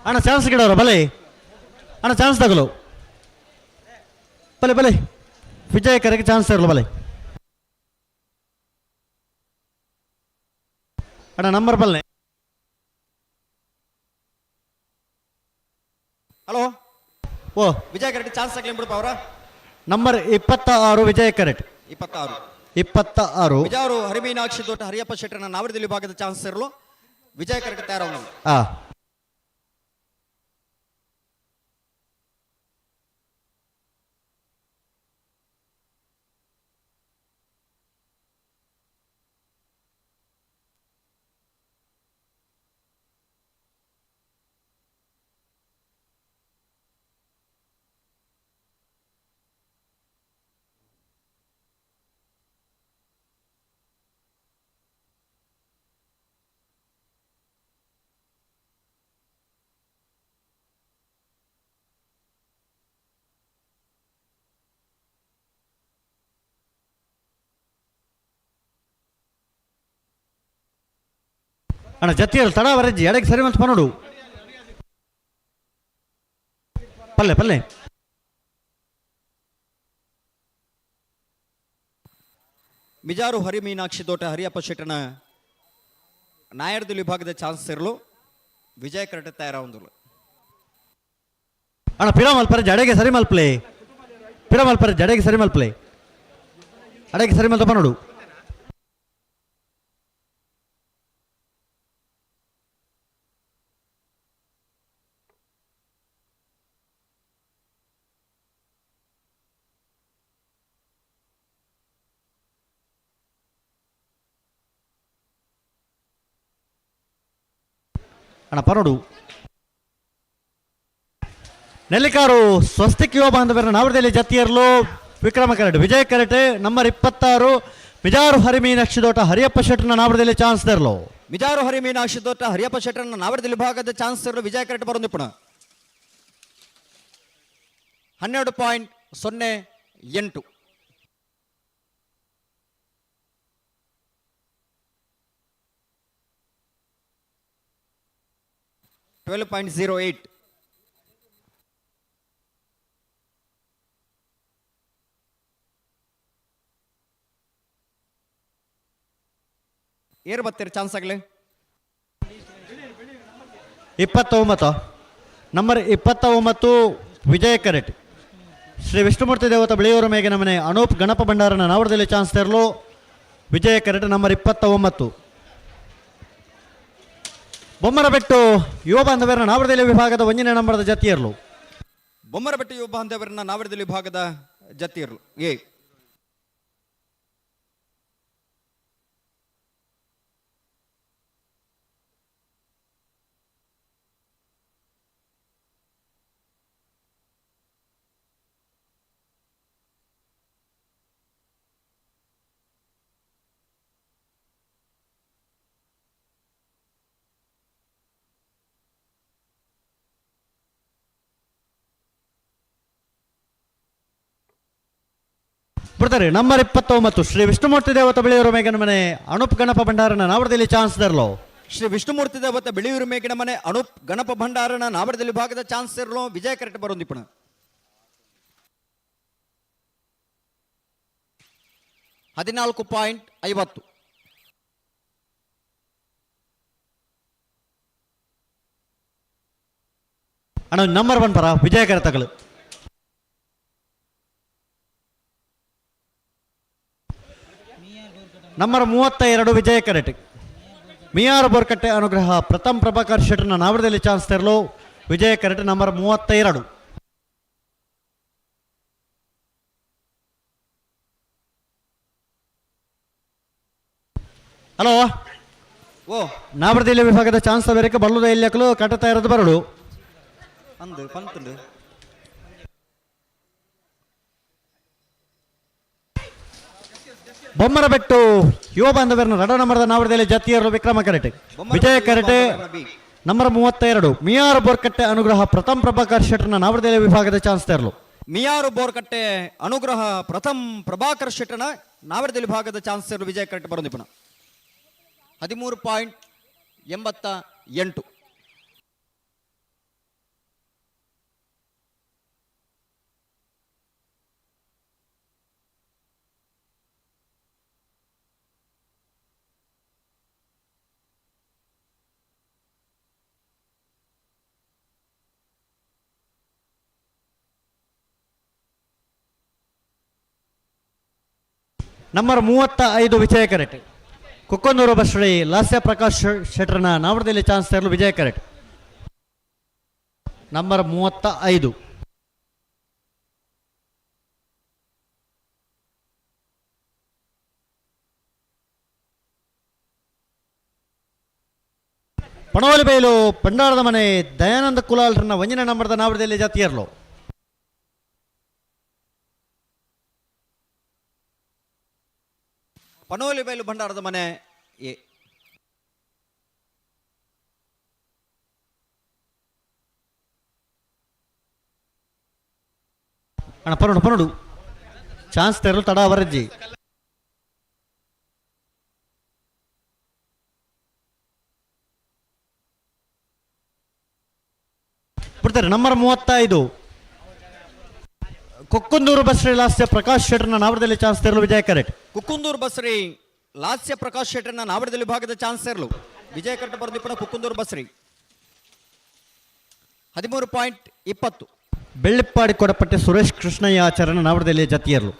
ಅಣ್ಣ ಚಾನ್ಸ್ ಗಿಡವ್ರ ಬಲೆ ಅಣ್ಣ ಚಾನ್ಸ್ ತಗಲು ಬಲೆ ಬಲೆ ವಿಜಯಕರಿಗೆ ಚಾನ್ಸ್ ತಗಲು ಬಲೆ ಅಣ್ಣ ನಂಬರ್ ಬಲ್ಲೆ ಹಲೋ ಓ ವಿಜಯ ಕರೆಕ್ಟ್ ಚಾನ್ಸ್ ಆಗ್ಲಿ ಬಿಡಪ್ಪ ಅವರ ನಂಬರ್ 26 ವಿಜಯ ಕರೆಕ್ಟ್ 26 ವಿಜಯವರು ಹರಿಮೀನಾಕ್ಷಿ ದೊಡ್ಡ ಹರಿಯಪ್ಪ ಶೆಟ್ಟರ್ನ ನಾವಡದಲ್ಲಿ ಭಾಗದ ಚಾನ್ಸ್ ಇರಲು ವಿಜಯ ಕರೆಕ್ಟ್ ತಯಾರವನು ಆ ಅಣ್ಣ ಜತಿಯರು ತಡ ವರಜ್ಜಿ ಎಡಕ್ಕೆ ಸರಿ ಮಂತ ಪನೋಡು ಪಲ್ಲೆ ಪಲ್ಲೆ ಮಿಜಾರು ಹರಿ ಮೀನಾಕ್ಷಿ ದೋಟ ಹರಿಯಪ್ಪ ಶೆಟ್ಟನ ನಾಯರ್ದಲ್ಲಿ ವಿಭಾಗದ ಚಾನ್ಸ್ ಇರಲು ವಿಜಯ ಕರೆಕ್ಟ್ ತಯಾರವೊಂದು ಅಣ್ಣ ಪಿರಾಮಲ್ಪರ ಜಡೆಗೆ ಸರಿ ಮಲ್ಪ್ಲೆ ಪಿರಾಮಲ್ಪರ ಜಡೆಗೆ ಸರಿ ಮಲ್ಪ್ಲೆ ಅಡೆಗೆ ಸರಿ ಮಲ್ತ ಪನೋಡು ಅಣ್ಣ ಪನೋಡು ನೆಲ್ಲಿಕಾರು ಸ್ವಸ್ತಿಕ್ ಯುವ ಬಾಂಧವರ ನಾವಡದಲ್ಲಿ ಜತಿಯರ್ಲು ವಿಕ್ರಮ ಕರೆಟ್ ವಿಜಯ್ ಕರೆಟ್ ನಂಬರ್ 26 ಮಿಜಾರು ಹರಿಮೀನಾಕ್ಷಿ ದೋಟ ಹರಿಯಪ್ಪ ಶೆಟ್ಟರ್ನ ನಾವಡದಲ್ಲಿ ಚಾನ್ಸ್ ತರಲು ಮಿಜಾರು ಹರಿ ಮೀನಾಕ್ಷಿ ದೋಟ ಹರಿಯಪ್ಪ ಶೆಟ್ಟರ್ನ ನಾವಡದಲ್ಲಿ ವಿಭಾಗದ ಚಾನ್ಸ್ ಇರಲು ವಿಜಯ ಕರೆಕ್ಟ್ ಬರೋದಿಪ್ಪಣ 12.08 12.08 ಏರ್ ಬರ್ತೀರಿ ಚಾನ್ಸ್ ಆಗಲಿ 29 ನಂಬರ್ 29 ವಿಜಯ್ ಕರೆಟ್ ಶ್ರೀ ವಿಷ್ಣುಮೂರ್ತಿ ದೇವತ ಬೆಳೆಯೂರ ಮೇಗಿನ ಮನೆ ಅನೂಪ್ ಗಣಪ ಭಂಡಾರನ ನಾವಡದಲ್ಲಿ ಚಾನ್ಸ್ ತರಲು ವಿಜಯ ಕರೆಟ್ ನಂಬರ್ 29 ಬೊಮ್ಮರಬೆಟ್ಟು ಯುವ ಬಾಂಧವರ ನಾವಡದಲ್ಲಿ ವಿಭಾಗದ 1ನೇ ನಂಬರ್ದ ಜತಿಯರ್ಲು ಬೊಮ್ಮರಬೆಟ್ಟು ಯುವ ಬಾಂಧವರನ್ನ ನಾವಡದಲ್ಲಿ ವಿಭಾಗದ ಜತಿಯರ್ಲು ಏ ಬಿಡ್ತಾರೆ ನಂಬರ್ 29 ಶ್ರೀ ವಿಷ್ಣುಮೂರ್ತಿ ದೇವತ ಬೆಳೆಯೂರು ಮೇಘನ ಮನೆ ಅಣುಪ್ ಗಣಪ ಭಂಡಾರನ ನಾವಡದಲ್ಲಿ ಚಾನ್ಸ್ ದರ್ಲೋ. ಶ್ರೀ ವಿಷ್ಣುಮೂರ್ತಿ ದೇವತ ಬೆಳೆಯೂರು ಮೇಗಿನ ಮನೆ ಅಣುಪ್ ಗಣಪ ಭಂಡಾರನ ನಾವಡದಲ್ಲಿ ಭಾಗದ ಚಾನ್ಸ್ ಇರಲು ವಿಜಯ ಕರೆಕ್ಟ್ ಬರೋದಿಪ್ಪಣ 14.50. ಅಣ್ಣ ನಂಬರ್ 1 ಪರ ವಿಜಯ ಕರೆತಗಳು. ನಂಬರ್ 32 ವಿಜಯ ಕರೆಟ್ ಮಿಯಾರ್ ಬೋರ್ಕಟ್ಟೆ ಅನುಗ್ರಹ ಪ್ರಥಮ್ ಪ್ರಭಾಕರ್ ಶೆಟ್ರನ ನಾವಡದಲ್ಲಿ ಚಾನ್ಸ್ ತೆರಲು ವಿಜಯ ಕರೆಟ್ ನಂಬರ್ 32. ಹಲೋ ಓ ನಾವಡದಲ್ಲಿ ವಿಭಾಗದ ಚಾನ್ಸ್ ಬೇರೆ ಬಲ್ಲುದ ಇಲ್ಲಕ್ಕಲು ಕಟ್ಟತಾ ಇರೋದು ಬರಡು ಅಂದು ಪಂತುಂಡು ಬೊಮ್ಮರಬೆಟ್ಟು ಯುವ ಬಾಂಧವರನ್ನು ರಡ ನಂಬರ್ದ ನಾವಡದಲ್ಲಿ ಜಾತಿಯರು ವಿಕ್ರಮ ಕರೆಟೆ ವಿಜಯ ಕರೆಟೆ ನಂಬರ್ 32 ಮಿಯಾರ್ ಬೋರ್ಕಟ್ಟೆ ಅನುಗ್ರಹ ಪ್ರಥಮ್ ಪ್ರಭಾಕರ್ ಶೆಟ್ರನ ನಾವಡದಲ್ಲಿ ವಿಭಾಗದ ಚಾನ್ಸ್ ತೆರಲು ಮಿಯಾರು ಬೋರ್ಕಟ್ಟೆ ಅನುಗ್ರಹ ಪ್ರಥಮ್ ಪ್ರಭಾಕರ್ ಶೆಟ್ಟನ ನಾವಡದಲ್ಲಿ ಭಾಗದ ಚಾನ್ಸ್ ಇರಲು ವಿಜಯ ಕರೆಕ್ಟ್ ಬರೋದಿಪ್ಪಣ 13.88. ನಂಬರ್ 35 ವಿಜಯ ಕರೆಟ್ ಕುಕ್ಕನೂರು ಬಶ್ರೀ ಲಾಸ್ಯ ಪ್ರಕಾಶ್ ಶೆಟ್ರನ ನಾವಡದಲ್ಲಿ ಚಾನ್ಸ್ ತೆರಲು ವಿಜಯ ಕರೆಟ್ ನಂಬರ್ 35. ಪಣವಲಿ ಬೈಲು ಪಂಡಾರದ ಮನೆ ದಯಾನಂದ ಕುಲಾಲ್ರನ್ನ ವಂಜನ ನಂಬರ್ದ ನಾವಡದಲ್ಲಿ ಜಾತಿಯರ್ಲು ಪನೋಲಿ ಬೈಲು ಭಂಡಾರದ ಮನೆ ಎ ಅಣ್ಣ ಪನ್ನೋಡು ಚಾನ್ಸ್ ತೆರಲು ತಡ ಅವರಜ್ಜಿ ಬಿಡ್ತಾರೆ ನಂಬರ್ 35 ಕೊಕ್ಕುಂದೂರು ಬಸ್ರಿ ಲಾಸ್ಯ ಪ್ರಕಾಶ್ ಶೆಟ್ರನ ನಾವಡದಲ್ಲಿ ಚಾನ್ಸ್ ತೆರಲು ವಿಜಯ ಕರೆಟ್ ಕುಕ್ಕುಂದೂರು ಬಸ್ರಿ ಲಾಸ್ಯ ಪ್ರಕಾಶ್ ಶೆಟ್ಟನ ನಾವಡದಲ್ಲಿ ಭಾಗದ ಚಾನ್ಸ್ ಇರಲು ವಿಜಯ ಕರೆಕ್ಟ್ ಬರೋದಿಪ್ಪಣ ಕುಕ್ಕುಂದೂರು ಬಸ್ರಿ 13.20. ಬೆಳ್ಳಿಪ್ಪಾಡಿ ಕೊಡಪಟ್ಟೆ ಸುರೇಶ್ ಕೃಷ್ಣಯ್ಯ ಆಚಾರ್ಯನ ನಾವಡದಲ್ಲಿ ಜತಿಯರ್ಲು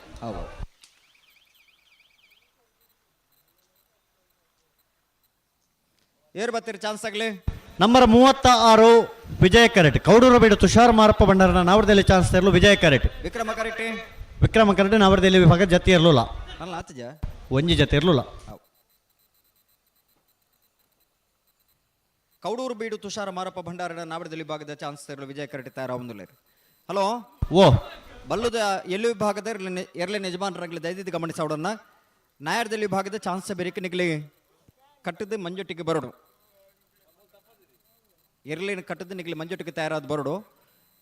ಏರ್ ಬತ್ತೀರಿ ಚಾನ್ಸ್ ಆಗಲಿ ನಂಬರ್ 36 ವಿಜಯ ಕರೆಟ್ ಕೌಡೂರು ಬೇಡ ತುಷಾರ್ ಮಾರಪ್ಪ ಭಂಡಾರನ ನಾವಡದಲ್ಲಿ ಚಾನ್ಸ್ ತೆರಲು ವಿಜಯ ಕರೆಟ್ ವಿಕ್ರಮ ಕರೆಕ್ಟ್ ವಿಕ್ರಮ ಕರೆಟ್ ನಾವಡದಲ್ಲಿ ವಿಭಾಗ ಜತಿ ಇರಲಿಲ್ಲ ಅಲ್ಲ ಆತಜ ಒಂಜಿ ಜತಿ ಇರಲಿಲ್ಲ ಕೌಡೂರು ಬೀಡು ತುಷಾರ ಮಾರಪ್ಪ ಭಂಡಾರನ ನಾವಡದಲ್ಲಿ ಭಾಗದ ಚಾನ್ಸ್ ತೆರಲು ವಿಜಯ ಕರೆಕ್ಟ್ ತಯಾರಾವುದಿಲ್ಲ. ಹಲೋ ಓ ಬಲ್ಲುದ ಎಲ್ಲಿ ವಿಭಾಗದ ಎರಲೆ ಯಜಮಾನರಾಗಲಿ ದಯದಿದ್ದು ಗಮನಿಸೋಡನ್ನ ನಾಯರ್ದಲ್ಲಿ ವಿಭಾಗದ ಚಾನ್ಸ್ ಬೆರಿಕೆ ನಿಗಲಿ ಕಟ್ಟದ ಮಂಜೊಟ್ಟಿಗೆ ಬರೋಡು ಎರಲಿನ ಕಟ್ಟದ ನಿಗಲಿ ಮಂಜೊಟ್ಟಿಗೆ ತಯಾರಾದ ಬರೋಡು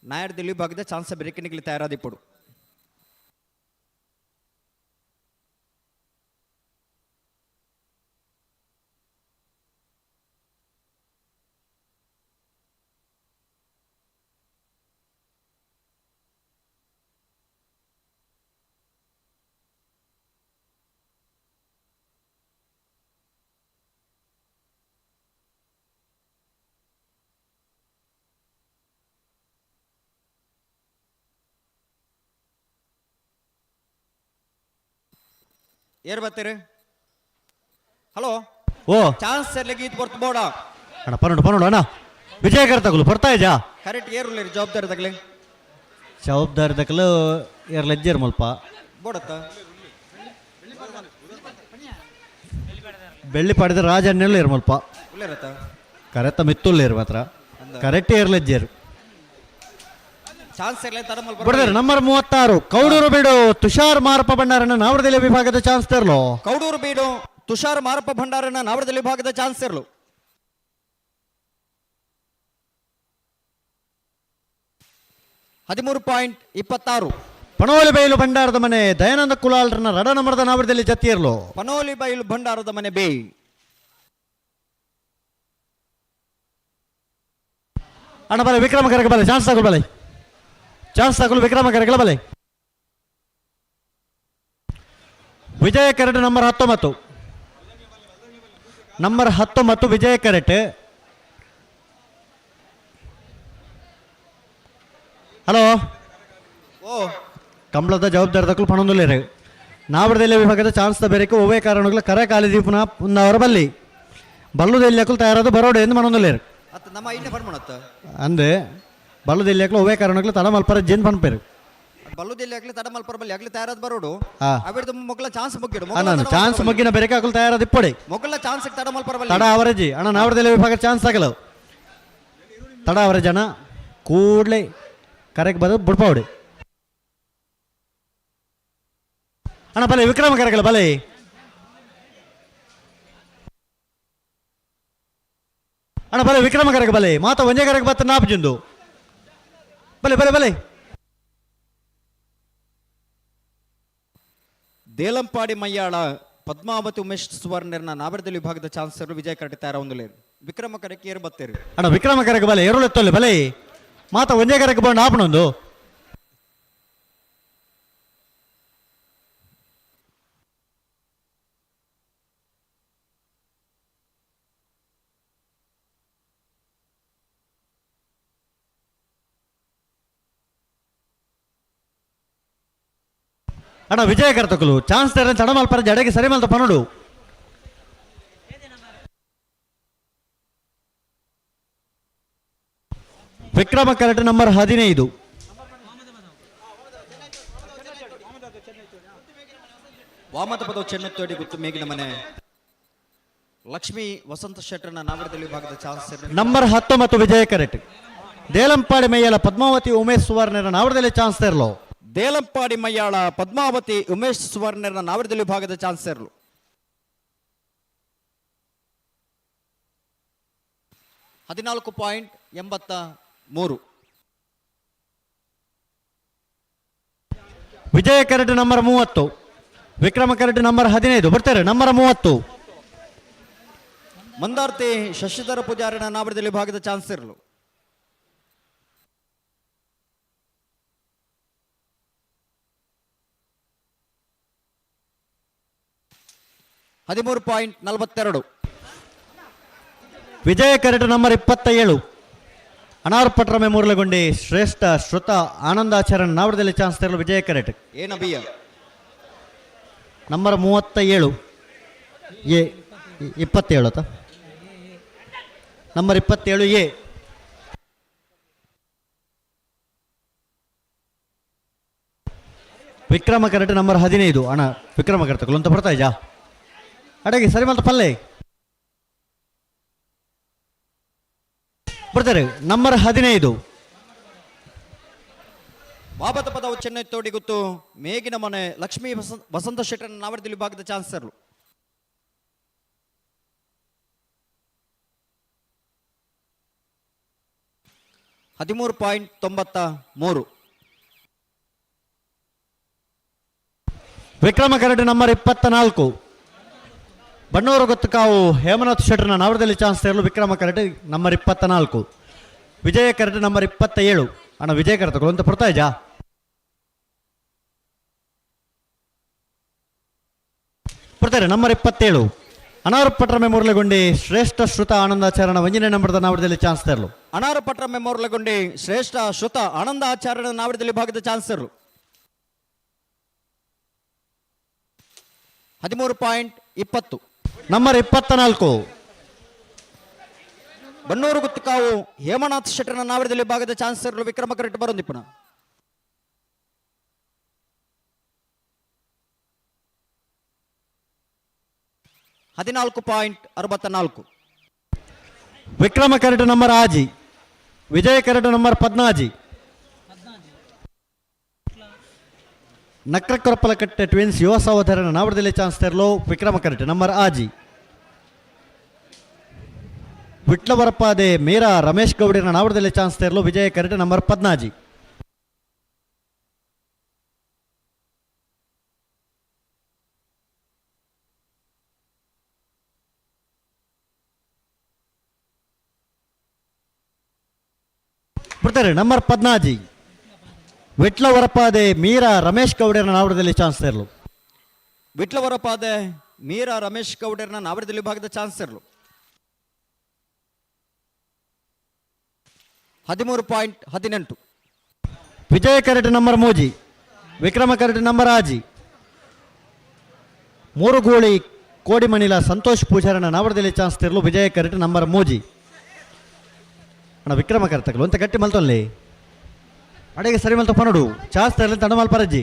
ನಾಯರ್ದಲ್ಲಿ ವಿಭಾಗದ ಚಾನ್ಸ್ ಬೆರಿಕೆ ನಿಗಲಿ ತಯಾರಾದ ಇಪ್ಪಡು ಏರ್ ಬರ್ತೀರಿ. ಹಲೋ ಓ ಚಾನ್ಸ್ ಗೀತ್ ಬರ್ತು ಬೋಡ ಅಣ್ಣ ಪನ್ನೋಡು ಅಣ್ಣ ವಿಜಯ ಕರೆತಗಲು ಬರ್ತಾ ಇದ್ಯಾ ಕರೆಕ್ಟ್ ಏರುಲ್ಲ ಜವಾಬ್ದಾರಿ ತಗಲಿ ಜವಾಬ್ದಾರಿ ತಗಲು ಲಜ್ಜೇರ್ ಮಲ್ಪ ಬೋಡತ್ತ ಬೆಳ್ಳಿ ಪಾಡಿದ ರಾಜಣ್ಣೆಲ್ಲ ಇರ್ಮಲ್ಪ ಇಲ್ಲರತ್ತ ಕರೆತ ಮಿತ್ತುಲ್ಲ ಇರ್ ಮಾತ್ರ ಕರೆಕ್ಟ್ ಲಜ್ಜೇರು ಚಾನ್ಸ್ ಇರಲಿ ತಡ ಬಿಡ್ತಾರೆ ನಂಬರ್ 36 ಕೌಡೂರು ಬೀಡು ತುಷಾರ್ ಮಾರಪ್ಪ ಭಂಡಾರನ ನಾವಡದಲ್ಲಿ ವಿಭಾಗದ ಚಾನ್ಸ್ ತೆರಲು ಕೌಡೂರು ಬೀಡು ತುಷಾರ್ ಮಾರಪ್ಪ ಭಂಡಾರನ ನಾವಡದಲ್ಲಿ ಭಾಗದ ಚಾನ್ಸ್ ಇರಲು 13.26. ಪನೋಲಿ ಬೈಲು ಭಂಡಾರದ ಮನೆ ದಯಾನಂದ ಕುಲಾಲ್ರನ್ನ ರಡ ನಮರದ ನಾವರದಲ್ಲಿ ಜತ್ತಿಯರ್ಲು ಪನೋಲಿ ಬೈಲು ಭಂಡಾರದ ಮನೆ ಬೇ ಅಣ್ಣ ಬಲೆ ವಿಕ್ರಮ ಕರಗ ಬಲೆ ಚಾನ್ಸ್ ತಗೊಳ್ಳು ವಿಕ್ರಮ ಕರಗಲ ಬಲೆ ವಿಜಯ ಕೆರೆಟ್ ನಂಬರ್ 19 ವಿಜಯ ಕೆರೆಟ್. ಹಲೋ ಓ ಕಂಬಳದ ಜವಾಬ್ದಾರದಕ್ಕೂ ಪಣೊಂದುಲ್ಲೇರು ನಾವಡದೆಲ್ಲ ವಿಭಾಗದ ಚಾನ್ಸ್ ಬೇರೆಕು ಒವ್ವೇ ಕಾರಣಗಳು ಕರೆ ಕಾಲಿದೀಪುನ ಅವರ ಬಲ್ಲಿ ಬಲ್ಲುದೆಲ್ಲಿಯಕ್ಕೂ ತಯಾರಾದ ಬರೋಡೆ ಎಂದು ಮನೊಂದುಲ್ಲೇರು ಅತ್ತ ನಮ್ಮ ಇನ್ನೇ ಪಣ್ಮಣತ್ತ ಅಂದ್ರೆ ಬಲ್ಲುದೆಲ್ಲಿಯಕ್ಕೂ ಒವ್ವೇ ಕಾರಣಗಳು ತಡ ಮಲ್ಪರ ಜೇನ್ ಪನ್ಪೇರು ಬಲ್ಲುದೆಲ್ಲಿ ಆಗ್ಲಿ ತಡ ಮಲ್ಪರ ಬಲ್ಲಿ ಆಗ್ಲಿ ತಯಾರಾದ ಬರೋಡು ಹಾ ಅವಿಡ್ದು ಮೊಗ್ಲ ಚಾನ್ಸ್ ಮುಗ್ಗಿಡು ಅಣ್ಣ ಚಾನ್ಸ್ ಮಗ್ಗಿನ ಬೇರೆ ಹಾಕಲು ತಯಾರಾದ ಇಪ್ಪಡೆ ಮೊಗ್ಲ ಚಾನ್ಸ್ ತಡ ಮಲ್ಪರ ಬಲ್ಲಿ ತಡ ಅವರೇಜಿ ಅಣ್ಣ ನಾವಡದೆಲ್ಲ ವಿಭಾಗ ಚಾನ್ಸ್ ಆಗಲ್ಲ ತಡ ಅವರೇಜ್ ಅಣ್ಣ ಕೂಡಲೇ ಕರೆಗೆ ಬರೋದು ಬಿಡ್ಪಾವಡಿ ಅಣ್ಣ ಬಲೆ ವಿಕ್ರಮ ಕರೆಗಲ್ಲ ಬಲೆ ಅಣ್ಣ ಬಲೆ ವಿಕ್ರಮ ಕರೆಗೆ ಬಲೆ ಮಾತ ಒಂಜೆ ಕರೆಗೆ ಬತ್ತ ನಾಪಜಿಂದು ಬಲೆ ಬಲೆ ಬಲೆ ದೇಲಂಪಾಡಿ ಮಯ್ಯಾಳ ಪದ್ಮಾವತಿ ಉಮೇಶ್ ಸುವರ್ಣರ್ನ ನಾವರದಲ್ಲಿ ವಿಭಾಗದ ಚಾನ್ಸರ್ ವಿಜಯ ಕರಟಿ ತಯಾರ ಒಂದುಲೇರು ವಿಕ್ರಮ ಕರಕ್ಕೆ ಏರು ಬತ್ತೇರು ಅಣ್ಣ ವಿಕ್ರಮ ಕರೆಗೆ ಬಲೆ ಎರಡು ಎತ್ತೊಲ್ಲೆ ಬಲೆ ಮಾತ ಒಂಜೆ ಕರೆಗೆ ಬಂದು ಆಪಣೊಂದು ಅಣ್ಣ ವಿಜಯ ಕರ್ತಕಲು ಚಾನ್ಸ್ ತರ ತಡ ಮಲ್ಪರ ಜಡೆಗೆ ಸರಿ ಮಲ್ತ ಪನೋಡು ವಿಕ್ರಮ ಕರೆಕ್ಟ್ ನಂಬರ್ 15 ವಾಮದ ಪದವು ಚೆನ್ನತ್ತೋಡಿ ಗುತ್ತು ಮೇಗಿನ ಮನೆ ಲಕ್ಷ್ಮೀ ವಸಂತ ಶೆಟ್ಟರ್ನ ನಾವರದಲ್ಲಿ ವಿಭಾಗದ ಚಾನ್ಸರ್ ನಂಬರ್ 19 ವಿಜಯ ಕರೆಕ್ಟ್ ದೇಲಂಪಾಡಿ ಮೈಯಲ ಪದ್ಮಾವತಿ ಉಮೇಶ್ ಸುವರ್ಣರ ನಾವರದಲ್ಲಿ ಚಾನ್ಸ್ ತೆರಲು ದೇಲಂಪಾಡಿ ಮಯ್ಯಾಳ ಪದ್ಮಾವತಿ ಉಮೇಶ್ ಸುವರ್ಣರ್ನ ನಾವರದಲ್ಲಿ ವಿಭಾಗದ ಚಾನ್ಸರ್ಲು 14.83 ವಿಜಯ ಕರೆಕ್ಟ್ ನಂಬರ್ 30 ವಿಕ್ರಮ ಕರೆಕ್ಟ್ ನಂಬರ್ 15 ಬರ್ತಾರೆ ನಂಬರ್ 30 ಮಂದಾರ್ತಿ ಶಶಿಧರ ಪೂಜಾರಿನ ನಾವರದಲ್ಲಿ ವಿಭಾಗದ ಚಾನ್ಸರ್ಲು 13.42 ವಿಜಯ ಕರೆಕ್ಟ್ ನಂಬರ್ 27 ಅನಾರ್ಪಟ್ರ ಮೆಮೋರಿಯಲ್ಗೊಂಡಿ ಶ್ರೇಷ್ಠ ಶ್ರುತ ಆನಂದಾಚಾರ್ಯ ನಾವರದಲ್ಲಿ ಚಾನ್ಸ್ ತೆರಲು ವಿಜಯ ಕರೆಕ್ಟ್ ಏನಬಿಯ ನಂಬರ್ 37 ಎ 27 ತ ನಂಬರ್ 27 ಎ ವಿಕ್ರಮ ಕರೆಕ್ಟ್ ನಂಬರ್ 15 ಅಣ್ಣ ವಿಕ್ರಮ ಕರೆಕ್ಟ್ ಅಂತ ಬರ್ತಾ ಇಜಾ ಅಡಗಿ ಸರಿ ಮಲ್ತ ಪಲ್ಲೆ ಬರ್ತಾರೆ ನಂಬರ್ 15 ವಾಬತ ಪದವು ಚೆನ್ನೈ ತೋಡಿ ಗುತ್ತು ಮೇಗಿನ ಮನೆ ಲಕ್ಷ್ಮೀ ವಸಂತ ಶೆಟ್ಟರ್ನ ನಾವರದಲ್ಲಿ ವಿಭಾಗದ ಚಾನ್ಸರ್ಲು 13.93 ವಿಕ್ರಮ ಕರೆಕ್ಟ್ ನಂಬರ್ 24 ಬಣ್ಣೂರು ಗೊತ್ತು ಕಾವು ಹೇಮನಾಥ್ ಶೆಟ್ಟರ್ನ ನಾವರದಲ್ಲಿ ಚಾನ್ಸ್ ತೆರಲು ವಿಕ್ರಮ ಕರೆಕ್ಟ್ ನಂಬರ್ 24 ವಿಜಯ ಕರೆಕ್ಟ್ ನಂಬರ್ 27 ಅಣ್ಣ ವಿಜಯ ಕರೆಕ್ಟ್ ಅಂತ ಬರ್ತಾ ಇಜಾ ಬರ್ತಾರೆ ನಂಬರ್ 27 ಅನಾರ್ಪಟ್ರ ಮೆಮೋರಿಯಲ್ಗೊಂಡಿ ಶ್ರೇಷ್ಠ ಶ್ರುತ ಆನಂದಾಚಾರ್ಯನ ವಂಜನೆ ನಂಬರ್ದ ನಾವರದಲ್ಲಿ ಚಾನ್ಸ್ ತೆರಲು ಅನಾರಪಟ್ರ ಮೆಮೋರಿಯಲ್ಗೊಂಡಿ ಶ್ರೇಷ್ಠ ಶ್ರುತ ಆನಂದ ಆಚಾರ್ಯನ ನಾವರದಲ್ಲಿ ವಿಭಾಗದ ಚಾನ್ಸರ್ಲು 13.20 ನಂಬರ್ 24 ಬನ್ನೂರು ಗುತ್ತುಕಾವು ಹೇಮನಾಥ್ ಶೆಟ್ಟರ್ನ ನಾವರದಲ್ಲಿ ವಿಭಾಗದ ಚಾನ್ಸರ್ಲು ವಿಕ್ರಮ ಕರೆಕ್ಟ್ ಬರೋಂದಿಪ್ಪನ 14.64 ವಿಕ್ರಮ ಕರೆಕ್ಟ್ ನಂಬರ್ ಆಜಿ ವಿಜಯ ಕರೆಕ್ಟ್ ನಂಬರ್ 14 ನಕ್ರಕೊರಪಲಕಟ್ಟೆ ಟ್ವಿನ್ಸ್ ಯುವ ಸಹೋದರನ ನಾವರದಲ್ಲಿ ಚಾನ್ಸ್ ತೆರಲು ವಿಕ್ರಮ ಕರೆಕ್ಟ್ ನಂಬರ್ ಆಜಿ ವಿಟ್ಲವರಪಾದೆ ಮೀರಾ ರಮೇಶ್ ಗೌಡಿನ ನಾವರದಲ್ಲಿ ಚಾನ್ಸ್ ತೆರಲು ವಿಜಯ ಕರೆಕ್ಟ್ ನಂಬರ್ 14 ಪುಡ್ತಾರೆ ನಂಬರ್ 14 ವಿಟ್ಲ ವರಪಾದೆ ಮೀರಾ ರಮೇಶ್ ಗೌಡರ್ನ ನಾವಡದಲ್ಲಿ ಚಾನ್ಸ್ ತೆರಲು. ವಿಟ್ಲವರಪಾದೆ ಮೀರಾ ರಮೇಶ್ ಗೌಡರ್ನ ನಾವಡದಲ್ಲಿ ವಿಭಾಗದ ಚಾನ್ಸ್ ಇರಲು. 13.18. ವಿಜಯ ಕರೆಟ್ ನಂಬರ್ ಮೋಜಿ ವಿಕ್ರಮ ಕರೆಟ್ ನಂಬರ್ ಆಜಿ 3 ಗೋಳಿ ಕೋಡಿಮಣಿಲ ಸಂತೋಷ್ ಪೂಜಾರನ ನಾವಡದಲ್ಲಿ ಚಾನ್ಸ್ ತೆರಲು. ವಿಜಯ ಕರೆಟ್ ನಂಬರ್ ಮೋಜಿ ಅಣ್ಣ ವಿಕ್ರಮ ಕರೆತಕಲು ಅಂತ ಗಟ್ಟಿ ಮಲ್ತೊಲ್ಲಿ ಅಡೆಗೆ ಸರಿ ಮಲ್ತ ಪನಡು ಚಾನ್ಸ್ ತೆರಲಿ ತಂಡ ಮಲ್ಪರಜ್ಜಿ.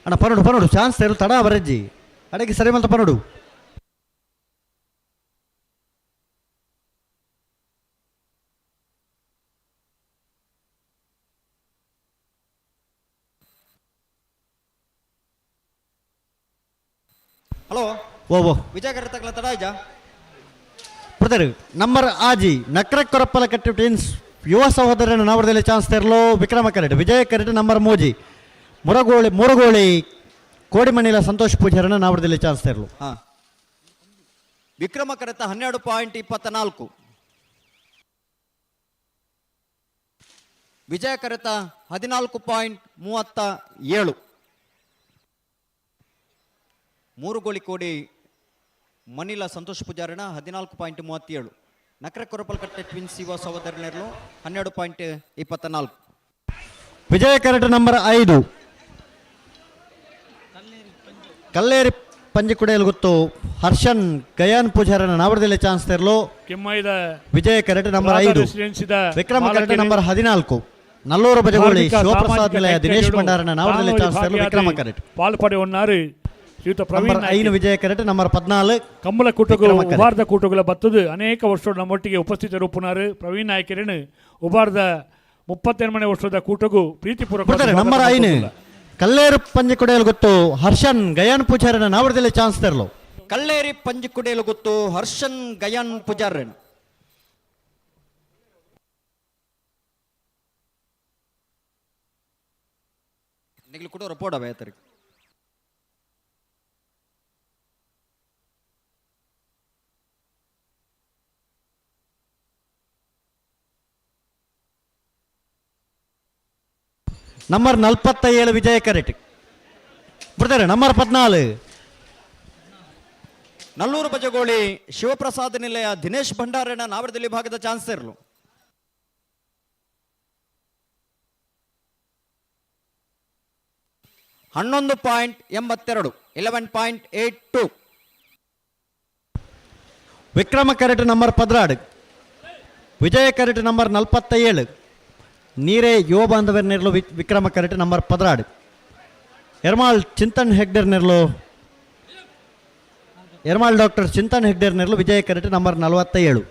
ಅಣ್ಣ ಪನಡು ಚಾನ್ಸ್ ತೆರಲು ತಡ ಬರಜ್ಜಿ ಅಡೆಗೆ ಸರಿ ಮಲ್ತ ಪನಡು. ಹಲೋ ಓ ವಿಜಯ ಕರೆತಕಲ ತಡ ಇಜಾ ಬ್ರದರ್ ನಂಬರ್ ಆಜಿ ನಕ್ರಕ್ ಕೊರಪ್ಪಲ ಕಟ್ಟಿ ಟೀನ್ಸ್ ಯುವ ಸಹೋದರನ ನಾವಡದಲ್ಲಿ ಚಾನ್ಸ್ ತೆರಲು. ವಿಕ್ರಮ ಕರೆಟ್ ವಿಜಯ ಕರೆಟ್ ನಂಬರ್ ಮೋಜಿ ಮುರಗೋಳಿ ಕೋಡಿಮಣಿಲ ಸಂತೋಷ್ ಪೂಜಾರನ ನಾವಡದಲ್ಲಿ ಚಾನ್ಸ್ ತೆರಲು. ವಿಕ್ರಮ ಕರೆತ 12.24. ವಿಜಯ ಕರೆತ 14.37. 3 ಗೋಳಿ ಕೋಡಿ ಮನಿಲ ಸಂತೋಷ್ ಪೂಜಾರನ 14.37. ನಕ್ರ ಕೊರಪಲ್ಕಟ್ಟೆ ಟ್ವಿನ್ಸ್ ಯುವ ಸಹೋದರನೆರಲು 12.24. ವಿಜಯ ಕರೆಟ್ ನಂಬರ್ 5 ಕಲ್ಲೇರಿ ಪಂಜಿಕುಡೆಯಲ್ಲಿ ಗೊತ್ತು ಹರ್ಷನ್ ಗಯಾನ್ ಪೂಜಾರನ ನಾವಡದಲ್ಲಿ ಚಾನ್ಸ್ ತೆರಲು. ಕೆಮ್ಮೈದ ವಿಜಯ ಕರೆಟ್ ನಂಬರ್ 5 ವಿಕ್ರಮ ಕರೆಟ್ ನಂಬರ್ 14 ನಲ್ಲೂರು ಬಜಗೋಳಿ ಶಿವಪ್ರಸಾದ್ ನಿಲಯ ದಿನೇಶ್ ಭಂಡಾರನ ನಾವಡದಲ್ಲಿ ಚಾನ್ಸ್ ತೆರಲು. ವಿಕ್ರಮ ಕರೆಟ್ ಪಾಲ್ಪಡೆ ಉన్నారు ಶ್ರೀಯುತ ನಂಬರ್ ಪ್ರವೀಣ್ 5 ವಿಜಯ ಕರೆಟ್ ನಂಬರ್ 14 ಕಮ್ಮಲ ಕೂಟಗಳು ಉಬಾರ್ದ ಕೂಟಗಳ ಬತ್ತದು ಅನೇಕ ವರ್ಷಗಳು ನಮ್ಮೊಟ್ಟಿಗೆ ಉಪಸ್ಥಿತರು ಪುನಾರು ಪ್ರವೀಣ್ ನಾಯಕರೇನು ಉಬಾರ್ದ 38 ವರ್ಷದ ಕೂಟಗೂ ಪ್ರೀತಿಪೂರ್ವಕ ನಂಬರ್ 5 ಕಲ್ಲೇರು ಪಂಜಿಕುಡೆಯಲ್ಲಿ ಗೊತ್ತು ಹರ್ಷನ್ ಗಯಾನ್ ಪೂಜಾರನ ನಾವಡದಲ್ಲಿ ಚಾನ್ಸ್ ತೆರಲು. ಕಲ್ಲೇರಿ ಪಂಜಿಕುಡೆಯಲ್ಲಿ ಗೊತ್ತು ಹರ್ಷನ್ ಗಯಾನ್ ಪೂಜಾರನ ನಿಗಲು ಕೂಡ ರಿಪೋರ್ಟ್ ಅವೇ ತರಿ ನಂಬರ್ 47 ವಿಜಯ ಕರೆಟ್ ಬ್ರದರ್ ನಂಬರ್ 14 ನಲ್ಲೂರು ಬಜಗೋಳಿ ಶಿವಪ್ರಸಾದ್ ನಿಲಯ ದಿನೇಶ್ ಭಂಡಾರನ ನಾವಡದಲ್ಲಿ ಭಾಗದ ಚಾನ್ಸ್ ಇರಲು. $11.82 ವಿಕ್ರಮ ಕರೆಟ್ ನಂಬರ್ 16 ವಿಜಯ ಕರೆಟ್ ನಂಬರ್ 47 ನೀರೇ ಯುವ ಬಾಂಧವರ್ ನೆರಲು ವಿಕ್ರಮ ಕರೆಟ್ ನಂಬರ್ 16 ಎರ್ಮಾಳ್ ಚಿಂತನ್ ಹೆಗ್ಡರ್ ನೆರಲು ಎರ್ಮಾಳ್ ಡಾಕ್ಟರ್ ಚಿಂತನ್ ಹೆಗ್ಡರ್ ನೆರಲು ವಿಜಯ ಕರೆಟ್ ನಂಬರ್ 47.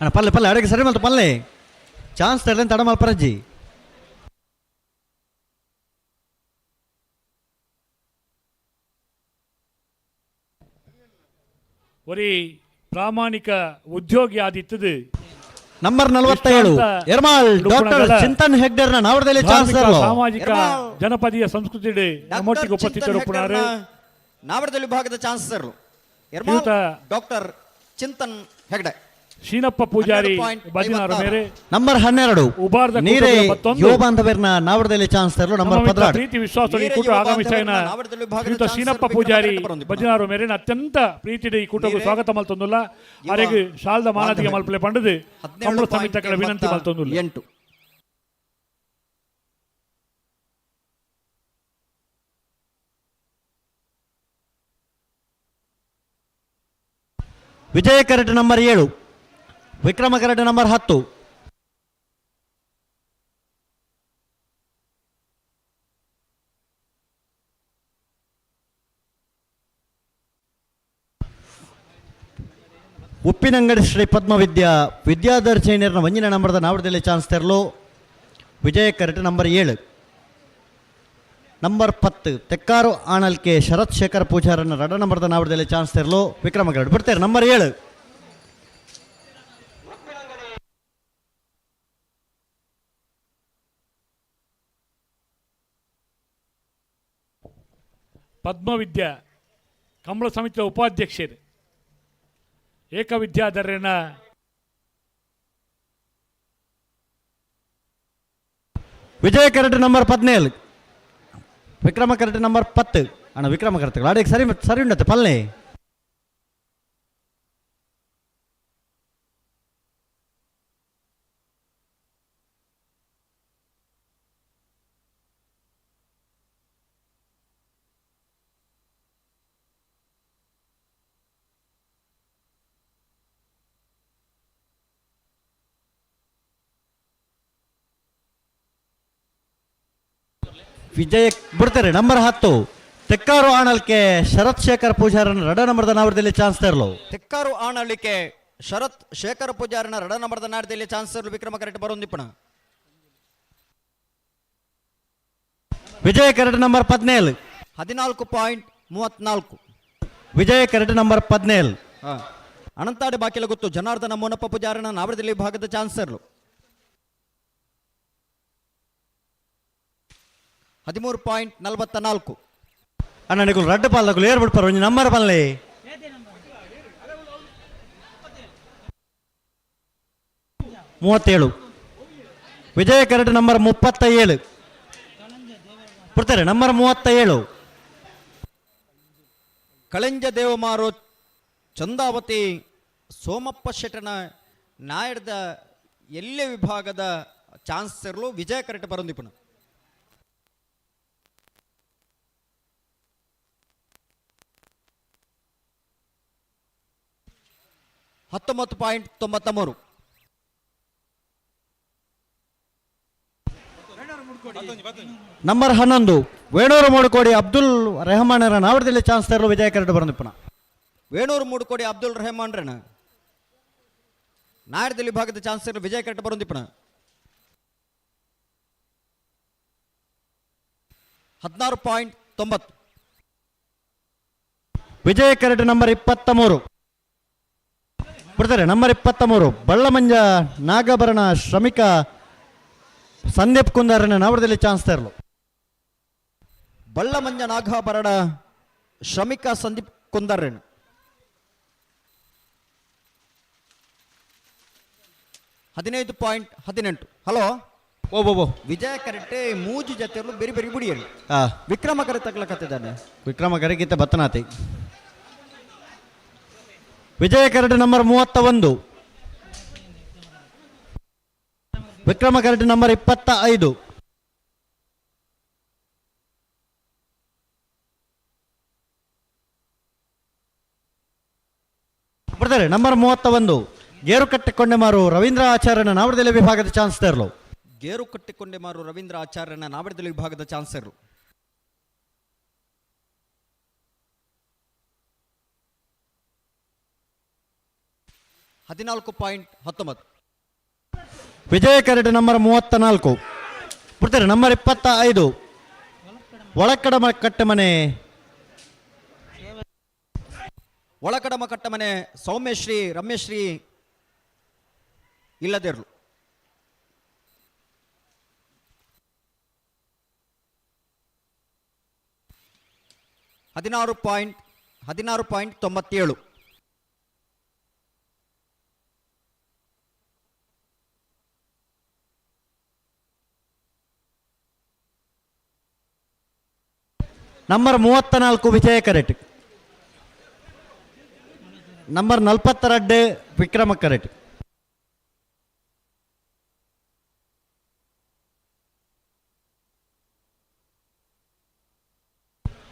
ಅಣ್ಣ ಪಲ್ಲೆ ಅಡಗೆ ಸರಿ ಮಲ್ತು ಪಲ್ಲೆ ಚಾನ್ಸ್ ತರಲಿ ತಡ ಮಲ್ಪರಜ್ಜಿ. ಒರಿ ಪ್ರಾಮಾಣಿಕ ಉದ್ಯೋಗಿ ಆದಿತ್ತದು ನಂಬರ್ 47 ಎರ್ಮಾಳ್ ಡಾಕ್ಟರ್ ಚಿಂತನ್ ಹೆಗ್ಡರ್ನ ನಾವಡದಲ್ಲಿ ಚಾನ್ಸ್ ತೆರಲು. ಸಾಮಾಜಿಕ ಜನಪದೀಯ ಸಂಸ್ಕೃತಿ ನಮ್ಮೊಟ್ಟಿಗೆ ಉಪಸ್ಥಿತರು ಪುನಾರು ನಾವಡದಲ್ಲಿ ಭಾಗದ ಚಾನ್ಸ್ ಇರಲು. ಡಾಕ್ಟರ್ ಚಿಂತನ್ ಹೆಗ್ಡೆ ಶೀನಪ್ಪ ಪೂಜಾರಿ ಬದಿನಾರು ಮೇರೆ ನಂಬರ್ 12 ಉಬಾರ್ದ ನೀರೇ ಯುವ ಬಾಂಧವರ್ನ ನಾವಡದಲ್ಲಿ ಚಾನ್ಸ್ ತೆರಲು. ನಂಬರ್ 16 ಪ್ರೀತಿ ವಿಶ್ವಾಸ ಈ ಕೂಟ ಆಗಮಿಸಾಯನ ಶ್ರೀಯುತ ಶೀನಪ್ಪ ಪೂಜಾರಿ ಬದಿನಾರು ಮೇರೆ ಅತ್ಯಂತ ಪ್ರೀತಿಯ ಈ ಕೂಟಗೂ ಸ್ವಾಗತ ಮಲ್ತೊಂದುಲ್ಲ ಅರೆಗೆ ಶಾಲ್ದ ಮಾನದಿಗೆ ಮಲ್ಪಲೆ ಪಂಡದು ಕಮಲ ಸಮಿತಗಳ ವಿನಂತಿ ಮಲ್ತೊಂದುಲ್ಲ. 8 ವಿಜಯ ಕರೆಟ್ ನಂಬರ್ 7, ವಿಕ್ರಮ ಕರೆಟ್ ನಂಬರ್ 10. ಉಪ್ಪಿನಂಗಡಿ ಶ್ರೀ ಪದ್ಮವಿದ್ಯಾ ವಿದ್ಯಾಧರ್ಶಿನಿಯರ್ನ ವಂಜಿನ ನಂಬರ್ದ ನಾವಡದಲ್ಲಿ ಚಾನ್ಸ್ ತೆರಲು ವಿಜಯ ಕರೆಟ್ ನಂಬರ್ 7. ನಂಬರ್ 10 ತೆಕ್ಕಾರು ಆಣಲ್ಕೆ ಶರತ್ ಶೇಖರ್ ಪೂಜಾರನ್ನ ರಡ ನಂಬರ್ದ ನಾವಡದಲ್ಲಿ ಚಾನ್ಸ್ ತೆರಲು ವಿಕ್ರಮ ಕರೆಟ್ ಬಿಡ್ತಾರೆ ನಂಬರ್ 7. ಪದ್ಮವಿದ್ಯಾ ಕಂಬಳ ಸಮಿತಿಯ ಉಪಾಧ್ಯಕ್ಷರು ಏಕವಿದ್ಯಾಧರ್ಯನ ವಿಜಯ ಕರೆಟ್ ನಂಬರ್ 17, ವಿಕ್ರಮ ಕರೆಟ್ ನಂಬರ್ 10. ಅಣ್ಣ ವಿಕ್ರಮ ಕರೆಟ್ ಆಡಿಗೆ ಸರಿ ಸರಿ ಉಂಡತ್ತೆ ಪಲ್ಲೆ. ವಿಜಯ ಬಿಡ್ತಾರೆ ನಂಬರ್ 10 ತೆಕ್ಕಾರು ಆಣಲ್ಕೆ ಶರತ್ ಶೇಖರ್ ಪೂಜಾರನ ರಡ ನಂಬರ್ದ ನಾವಡದಲ್ಲಿ ಚಾನ್ಸ್ ತೆರಲು ತೆಕ್ಕಾರು ಆಣಲಿಕ್ಕೆ ಶರತ್ ಶೇಖರ್ ಪೂಜಾರನ ರಡ ನಂಬರ್ದ ನಾಡದಲ್ಲಿ ಚಾನ್ಸ್ ತೆರಲು ವಿಕ್ರಮ ಕರೆಟ್ ಬರೋಂದಿಪ್ಪಣ. ವಿಜಯ ಕರೆಟ್ ನಂಬರ್ 17, 14.34. ವಿಜಯ ಕರೆಟ್ ನಂಬರ್ 17. ಅನಂತಾಡಿ ಬಾಕಿಲ ಗೊತ್ತು ಜನಾರ್ದನ ಮೋನಪ್ಪ ಪೂಜಾರನ ನಾವಡದಲ್ಲಿ ಭಾಗದ ಚಾನ್ಸ್ ತೆರಲು 13.44. ಅಣ್ಣ ನಿಕುಲ್ ರಡ್ಡ ಪಾಲ್ದಕುಲು ಏರ್ ಬಿಡ್ಪಾರ ಒಂಜಿ ನಂಬರ್ ಪಲ್ಲೆ. ಮೂವತ್ತೇಳು. ವಿಜಯ ಕರೆಟ್ ನಂಬರ್ 37 ಬಿಡ್ತಾರೆ ನಂಬರ್ 37. ಕಳೆಂಜ ದೇವಮಾರು ಚಂದಾವತಿ ಸೋಮಪ್ಪ ಶೆಟ್ಟನ ನಾಯಡ್ದ ಎಲ್ಲೆ ವಿಭಾಗದ ಚಾನ್ಸ್ ತೆರಲು ವಿಜಯ ಕರೆಟ್ ಬರೋಂದಿಪ್ಪಣ. $19.93. ನಂಬರ್ 11 ವೇಣೂರು ಮೂಡುಕೋಡಿ ಅಬ್ದುಲ್ ರೆಹಮಾನರ ನಾವಡದಲ್ಲಿ ಚಾನ್ಸ್ ತೆರಲು ವಿಜಯ ಕರೆಟ್ ಬರೋದಿಪ್ಪಣ. ವೇಣೂರು ಮೂಡುಕೋಡಿ ಅಬ್ದುಲ್ ರೆಹಮಾನ್ ರಣ ನಾಯಡದಲ್ಲಿ ಭಾಗದ ಚಾನ್ಸ್ ತೆರಲು ವಿಜಯ ಕರೆಟ್ ಬರೋದಿಪ್ಪಣ. 16.90. ವಿಜಯ ಕರೆಟ್ ನಂಬರ್ 23 ಬಿಡ್ತಾರೆ ನಂಬರ್ 23 ಬಳ್ಳಮಂಜ ನಾಗಭರಣ ಶ್ರಮಿಕ ಸಂದೀಪ್ ಕುಂದಾರನ ನಾವಡದಲ್ಲಿ ಚಾನ್ಸ್ ತೆರಲು ಬಳ್ಳಮಂಜ ನಾಗಾಭರಣ ಶ್ರಮಿಕ ಸಂದೀಪ್ ಕುಂದರ್ರೇಣ 15.18. ಹಲೋ ಓ ವಿಜಯ ಕರೆಕ್ಟೆ ಮೂಜಿ ಜೊತೆಯಲ್ಲೂ ಬೇರೆ ಬೇರೆ ಬಿಡಿಯರು ವಿಕ್ರಮ ಕರೆ ತಗ್ಲಕತ್ತಿದ್ದಾನೆ. ವಿಕ್ರಮ ಕರೆಗಿತ್ತ ಬತ್ತನಾತಿ. ವಿಜಯ ಕರೆಟ್ ನಂಬರ್ 31 ವಿಕ್ರಮ ಕರೆಟ್ ನಂಬರ್ 25. ಬರ್ತಾರೆ ನಂಬರ್ 31 ಗೇರು ಕಟ್ಟಿಕೊಂಡೆಮಾರು ರವೀಂದ್ರ ಆಚಾರ್ಯನ ನಾವಡದಲ್ಲಿ ವಿಭಾಗದ ಚಾನ್ಸ್ ತೆರಲು ಗೇರು ಕಟ್ಟಿಕೊಂಡೆಮಾರು ರವೀಂದ್ರ ಆಚಾರ್ಯನ ನಾವಡದಲ್ಲಿ ವಿಭಾಗದ ಚಾನ್ಸ್ ತೆರಲು 14.19. ವಿಜಯ ಕರೆಟ್ ನಂಬರ್ 34 ಬಿಡ್ತಾರೆ ನಂಬರ್ 25 ಒಳಕಡಮ ಕಟ್ಟಮನೆ ಒಳಕಡಮ ಕಟ್ಟಮನೆ ಸೌಮ್ಯಶ್ರೀ ರಮ್ಯಶ್ರೀ ಇಲ್ಲದಿರಲು 16.97. ನಂಬರ್ 34 ವಿಜಯ ಕರೆಟ್ ನಂಬರ್ 42 ವಿಕ್ರಮ ಕರೆಟ್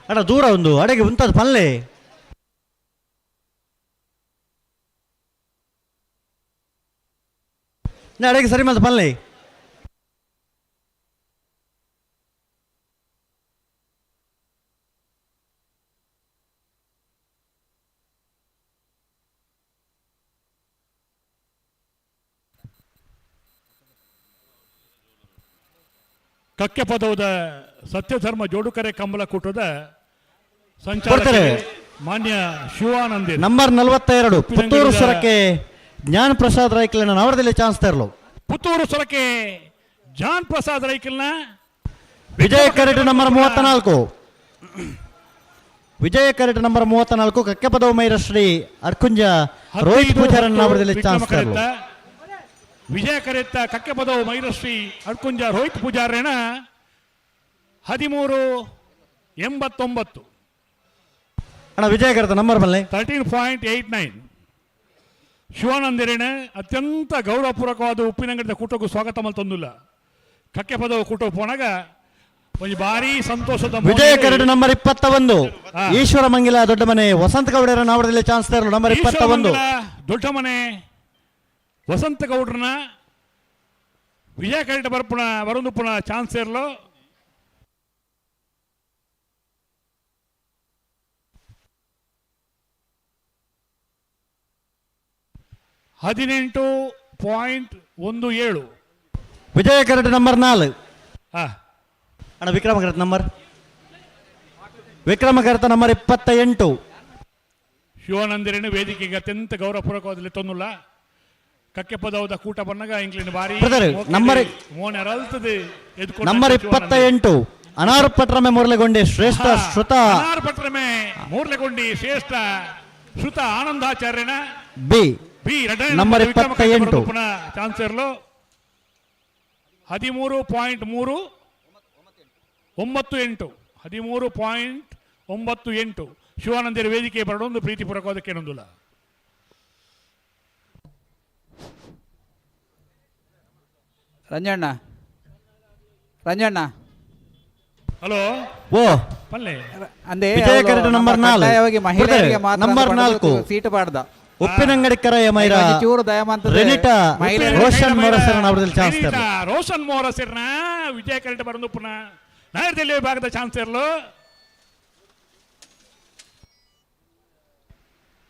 ಅಡ ದೂರ ಒಂದು ಅಡೆಗೆ ಉಂಟದು ಪಲ್ಲೆ ಅಡೆಗೆ ಸರಿ ಮತ್ತೆ ಬನ್ನಿ. ಕಕ್ಕೆ ಪದವದ ಸತ್ಯಧರ್ಮ ಜೋಡುಕರೆ ಕಂಬಳ ಕೂಟದ ಕೊಡ್ತಾರೆ. ಸಂಚಾಲಕ ಮಾನ್ಯ ಶಿವಾನಂದ ನಂಬರ್ 42 ಪುತ್ತೂರು ಸ್ವರಕ್ಕೆ ಜ್ಞಾನ ಪ್ರಸಾದ್ ರೈಕಲ್ನ ನವರದಲ್ಲಿ ಚಾನ್ಸ್ ತರಲು. ಪುತ್ತೂರು ಸ್ವರಕ್ಕೆ ಜಾನ್ ಪ್ರಸಾದ್ ರೈಕಲ್ನ ವಿಜಯ ಕರೆಟ್ ನಂಬರ್ 34 ವಿಜಯ ಕರೆಟ್ ನಂಬರ್ 34 ಕಕ್ಕೆ ಪದವು ಮೈರಶ್ರೀ ಅರ್ಕುಂಜ ರೋಹಿತ್ ಪೂಜಾರನ್ ನವರದಲ್ಲಿ ಚಾನ್ಸ್ ತರಲು. ವಿಜಯ ಕರೆತ್ತ ಕಕ್ಕೆ ಪದವು ಮೈರಶ್ರೀ ಅರ್ಕುಂಜ ರೋಹಿತ್ ಪೂಜಾರೇಣ 1389 ಅಣ್ಣ ವಿಜಯ ಕರೆತ ನಂಬರ್ ಬಲ್ಲೆ 13.89. ಶಿವಾನಂದರೇಣ ಅತ್ಯಂತ ಗೌರವಪೂರ್ವಕವಾದ ಉಪ್ಪಿನಂಗಡಿದ ಕೂಟಕ್ಕೂ ಸ್ವಾಗತ ಮಲ್ತೊಂದಿಲ್ಲ. ಕಕ್ಕೆ ಪದವು ಕೂಟ ಪೋನಾಗ ಒಂದು ಭಾರಿ ಸಂತೋಷದ ವಿಜಯ ಕರೆಟ್ ನಂಬರ್ 21 ಈಶ್ವರ ಮಂಗಿಲ ದೊಡ್ಡ ಮನೆ ವಸಂತ ಗೌಡರ ನಾವಡದಲ್ಲಿ ಚಾನ್ಸ್ ತರಲು. ನಂಬರ್ 21 ದೊಡ್ಡ ಮನೆ ವಸಂತ ಗೌಡ್ರನ ವಿಜಯ ಕರೆಟ್ ಬರ್ಪುಣ ಬರೊಂದು ಪುನಃ ಚಾನ್ಸ್ ಇರಲು. $18.17 ವಿಜಯ ಕರೆಟ್ ನಂಬರ್ 4 ಆ ಅಣ್ಣ ವಿಕ್ರಮ ಕರೆತ ನಂಬರ್ 28. ಶಿವಾನಂದರೇಣ ವೇದಿಕೆಗೆ ಅತ್ಯಂತ ಗೌರವಪೂರ್ವಕವಾದಲ್ಲಿ ತೊಂದಿಲ್ಲ. ಕಕ್ಕೆ ಪದವದ ಕೂಟ ಬಣ್ಣಗ ಇಂಗ್ಲೆಂಡ್ ಬಾರಿ ನಂಬರ್ ನಂಬರ್ 28 ಅನಾರು ಪಟ್ರಮೆ ಮೂರ್ಲೆಗೊಂಡಿ ಶ್ರೇಷ್ಠ ಶ್ರುತ ಅನಾರು ಪಟ್ರಮೆ ಮೂರ್ಲೆಗೊಂಡಿ ಶ್ರೇಷ್ಠ ಶ್ರುತ ಆನಂದಾಚಾರ್ಯನ ಬಿ ಬಿ ನಂಬರ್ 28 ಚಾನ್ಸ್ ಇರಲು. 13.98 ಶಿವಾನಂದರ ವೇದಿಕೆ ಬರೋದೊಂದು ಪ್ರೀತಿಪೂರ್ವಕವಾದ ಕೇಳೊಂದಿಲ್ಲ. ರಂಜಣ್ಣ ಹಲೋ ಓ ಪಲ್ಲೆ ಅಂದೆ ವಿಜಯ ಕರೆಟ್ ನಂಬರ್ 4 ಮಹಿಳೆಯರಿಗೆ ಮಾತ್ರ ನಂಬರ್ 4 ಸೀಟ್ ಬಾಡ್ದ ಉಪ್ಪಿನಂಗಡಿ ಕರಯ ಮೈರ ಚೂರು ದಯಮಂತ ರೆನಿಟಾ ರೋಷನ್ ಮೋರಸರ ನಾವಡದಲ್ಲಿ ಚಾನ್ಸ್ ತರಲು. ರೋಷನ್ ಮೋರಸರ್ನ ವಿಜಯ ಕರೆಟ್ ಬರೋದು ಪುನಃ ನಗರದಲ್ಲಿ ಭಾಗದ ಚಾನ್ಸ್ ಇರಲು.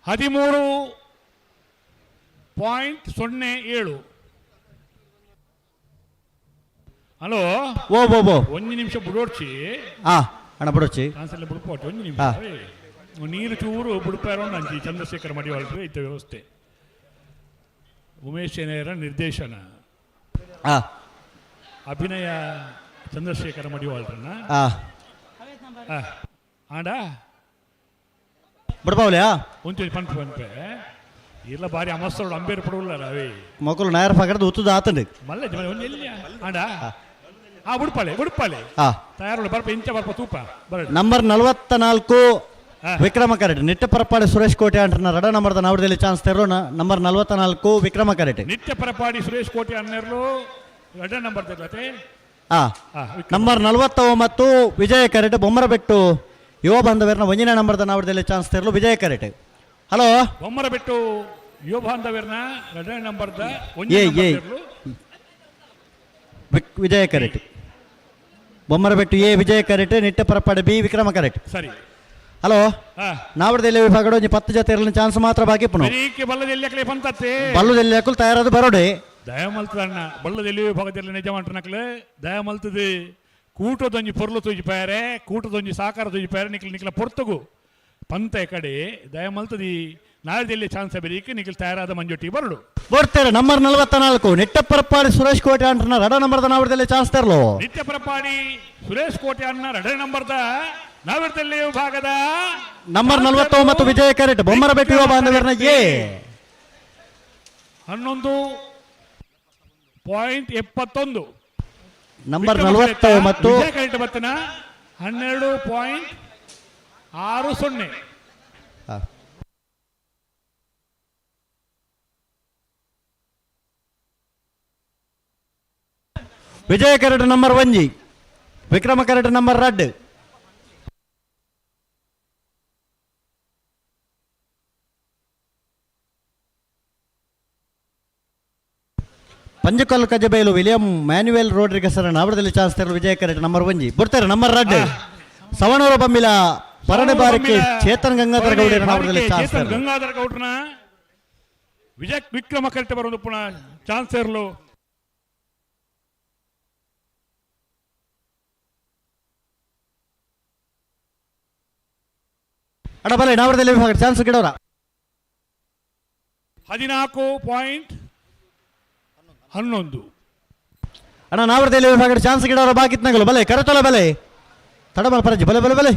13.07 ಹಲೋ ಓ ಬೋ ಬೋ ಒಂದು ನಿಮಿಷ ಬಿಡೋಡ್ಚಿ ಅಣ್ಣ ಬಿಡೋಚಿ ಚಾನ್ಸ್ ಎಲ್ಲ ಬಿಡ್ಕೋಟಿ ಒಂದು ನಿಮಿಷ ನೀರು ಚೂರು ಬಿಡ್ಪಾರೋ ನಂಜಿ ಚಂದ್ರಶೇಖರ್ ಮಡಿವಾಳ್ರು ಇದ್ದ ವ್ಯವಸ್ಥೆ ಉಮೇಶ್ ಸೇನೆಯರ ನಿರ್ದೇಶನ ಅಭಿನಯ ಚಂದ್ರಶೇಖರ ಮಡಿವಾಳ್ರನ್ನ ಆಂಡ ಬಿಡ್ಬಾವ್ಲಿಯಾ ಒಂಚೂರು ಪಂಪೆ ಇಲ್ಲ ಬಾರಿ ಅಮಸ್ತೋಡು ಅಂಬೇರು ಪಡವಲ್ಲ ರವಿ ಮಕ್ಕಳು ನಾಯರ್ ಪಕಡದು ಉತ್ತದ ಆತಂಡಿ ಮಲ್ಲ ಒಂದು ಎಲ್ಲಿ ಆಂಡ ಉಡುಪಾಳೆ ತಯಾರು ಬರ್ಪ ಇಂಚ ಬರ್ಪ ತೂಪ ಬರ ನಂಬರ್ 44 ವಿಕ್ರಮ ಕರೆಟ್ ನಿಟ್ಟ ಪರಪಾಡಿ ಸುರೇಶ್ ಕೋಟೆ ಅಂಟ್ರನ ರಡ ನಂಬರ್ದ ನಾವಡದಲ್ಲಿ ಚಾನ್ಸ್ ತೆರಲು. ನಂಬರ್ 44 ವಿಕ್ರಮ ಕರೆಟ್ ನಿತ್ಯ ಪರಪಾಡಿ ಸುರೇಶ್ ಕೋಟೆ ಅನ್ನೆರ್ಲು ರಡ ನಂಬರ್ ತೆರಲತೆ. ನಂಬರ್ 49 ವಿಜಯ ಕರೆಟ್ ಬೊಮ್ಮರಬೆಟ್ಟು ಯುವ ಬಾಂಧವ್ಯರನ ಒಂಜನೇ ನಂಬರ್ದ ನಾವಡದಲ್ಲಿ ಚಾನ್ಸ್ ತೆರಲು. ವಿಜಯ ಕರೆಟ್ ಹಲೋ ಬೊಮ್ಮರಬೆಟ್ಟು ಯುವ ಬಾಂಧವ್ಯರನ ರಡ ನಂಬರ್ದ ವಿಜಯ ಕರೆಟ್ ಬೊಮ್ಮರಬೆಟ್ಟು ಎ ವಿಜಯ ಕರೆಟ್ ನಿಟ್ಟ ಪರಪಾಡಿ ಬಿ ವಿಕ್ರಮ ಕರೆಟ್. ಸರಿ ಹಲೋ ನಾವಡದಲ್ಲಿ ವಿಭಾಗಡು 10 ಜೊತೆ ಇರಲಿನ ಚಾನ್ಸ್ ಮಾತ್ರ ಬಾಕಿ ಪುನಃ ಬಲ್ಲದೆಲ್ಲಿ ಬಂತತ್ತೆ ಬಲ್ಲದಲ್ಲಿ ಹಾಕಲು ತಯಾರಾದ ಬರೋಡೆ ದಯಮಲ್ತದ ಅಣ್ಣ ಬಳ್ಳದಲ್ಲಿ ವಿಭಾಗದಲ್ಲಿ ನಿಜ ಮಂಟನಕ್ಲೆ ದಯಮಲ್ತದೆ ಕೂಟದೊಂಜಿ ಪೊರ್ಲು ತುಜಿಪಾರೆ ಕೂಟದೊಂಜಿ ಸಾಕಾರ ತುಜಿಪಾರೆ ನಿಕ್ಲ ಪೊರ್ತಗು ಪಂತ ಕಡೆ ದಯಮಲ್ತದಿ ನಾಳೆದಲ್ಲಿ ಚಾನ್ಸ್ ಬೆರೀಕೆ ನಿಖಿಲ್ ತಯಾರಾದ ಮಂಜೊಟ್ಟಿಗೆ ಬರಡು ಬರ್ತಾರೆ. ನಂಬರ್ 44 ನಿಟ್ಟಪರಪಾಡಿ ಸುರೇಶ್ ಕೋಟೆ ಅಂಟ್ರನ ರಡ ನಂಬರ್ದ ನಾವಡದಲ್ಲಿ ಚಾನ್ಸ್ ತರಲು. ನಿತ್ಯಪರಪಾಡಿ ಸುರೇಶ್ ಕೋಟೆ ಅನ್ನ ರಡ ನಂಬರ್ದ ನಾವಡದಲ್ಲಿ ವಿಭಾಗದ ನಂಬರ್ 49 ವಿಜಯ ಕರೆಟ್ ಬೊಮ್ಮರಬೆಟ್ಟು ಯುವ ಬಾಂಧವ್ಯರನ ಎ 11.71 ನಂಬರ್ 49 ವಿಜಯ ಕರೆಟ್ ಬತ್ತನ 12.60 ವಿಜಯ ಕರೆಟ್ ನಂಬರ್ 1 ವಿಕ್ರಮ ಕರೆಟ್ number 2 10 Panjakallu Kajabail William Manuel Rodrigues ನಾವಡದಲ್ಲಿ ಚಾನ್ಸ್ ತೆರಲು ವಿಜಯ ಕರೆಕ್ಟ್ ನಂಬರ್ 1 ಬರ್ತಾರೆ ನಂಬರ್ 2 ಸವಣೂರ ಬಮ್ಮಿಲ ಪರಡೆ ಬಾರಿಕೆ ಚೇತನ್ ಗಂಗಾಧರ ಗೌಡರ ನಾವಡದಲ್ಲಿ ಚಾನ್ಸ್ ಚೇತನ್ ಗಂಗಾಧರ ಗೌಡ್ರನ ವಿಜಯ್ ವಿಕ್ರಮ ಕರೆಕ್ಟ್ ಬರೋದು ಪುನಃ ಚಾನ್ಸ್ ತೆರಲು ಅಡ ಬಲೆ ನಾವಡದಲ್ಲಿ ವಿಭಾಗ ಚಾನ್ಸ್ ಗಿಡವರ 14.11 ಅಣ್ಣ ನಾವಡದಲ್ಲಿ ವಿಭಾಗ ಚಾನ್ಸ್ ಗಿಡವರ ಬಾಕಿತ್ನಗಲು ಬಲೆ ಕರೆತೊಲ ಬಲೆ ತಡಬಲ ಪರಜಿ ಬಲೆ ಬಲೆ ಬಲೆ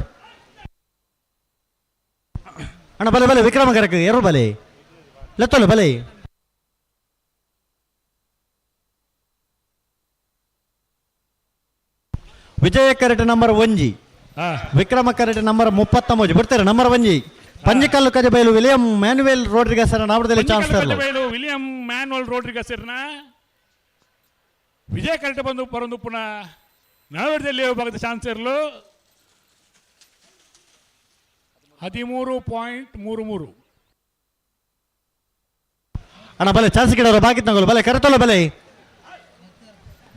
ಅಣ್ಣ ಬಲೆ ಬಲೆ ವಿಕ್ರಮ ಕರಕ ಎರಡು ಬಲೆ ಲೆತ್ತೊಲೆ ಬಲೆ ವಿಜಯ ಕರೆಕ್ಟ್ ನಂಬರ್ 1 ವಿಕ್ರಮ ಕರೆಕ್ಟ್ ನಂಬರ್ 33 ಬಿಡ್ತಾರೆ number 1 Panjakallu Kajabail William Manuel Rodrigues ನಾವಡದಲ್ಲಿ ಚಾನ್ಸ್ ತೆರಲು ವಿಲಿಯಂ ಮ್ಯಾನ್ಯುಯಲ್ ರೋಡ್ರಿಗಸ್ ವಿಜಯ ಕರೆಕ್ಟ್ ಬಂದು ಬರೋದು ಪುನಃ ನಾವಡದಲ್ಲಿ ವಿಭಾಗದ ಚಾನ್ಸ್ ಇರಲು 13.33 ಅಣ್ಣ ಬಲೆ ಚಾನ್ಸ್ ಗಿಡವರು ಬಾಕಿತ್ನಗಲು ಬಲೆ ಕರೆತೊಲ ಬಲೆ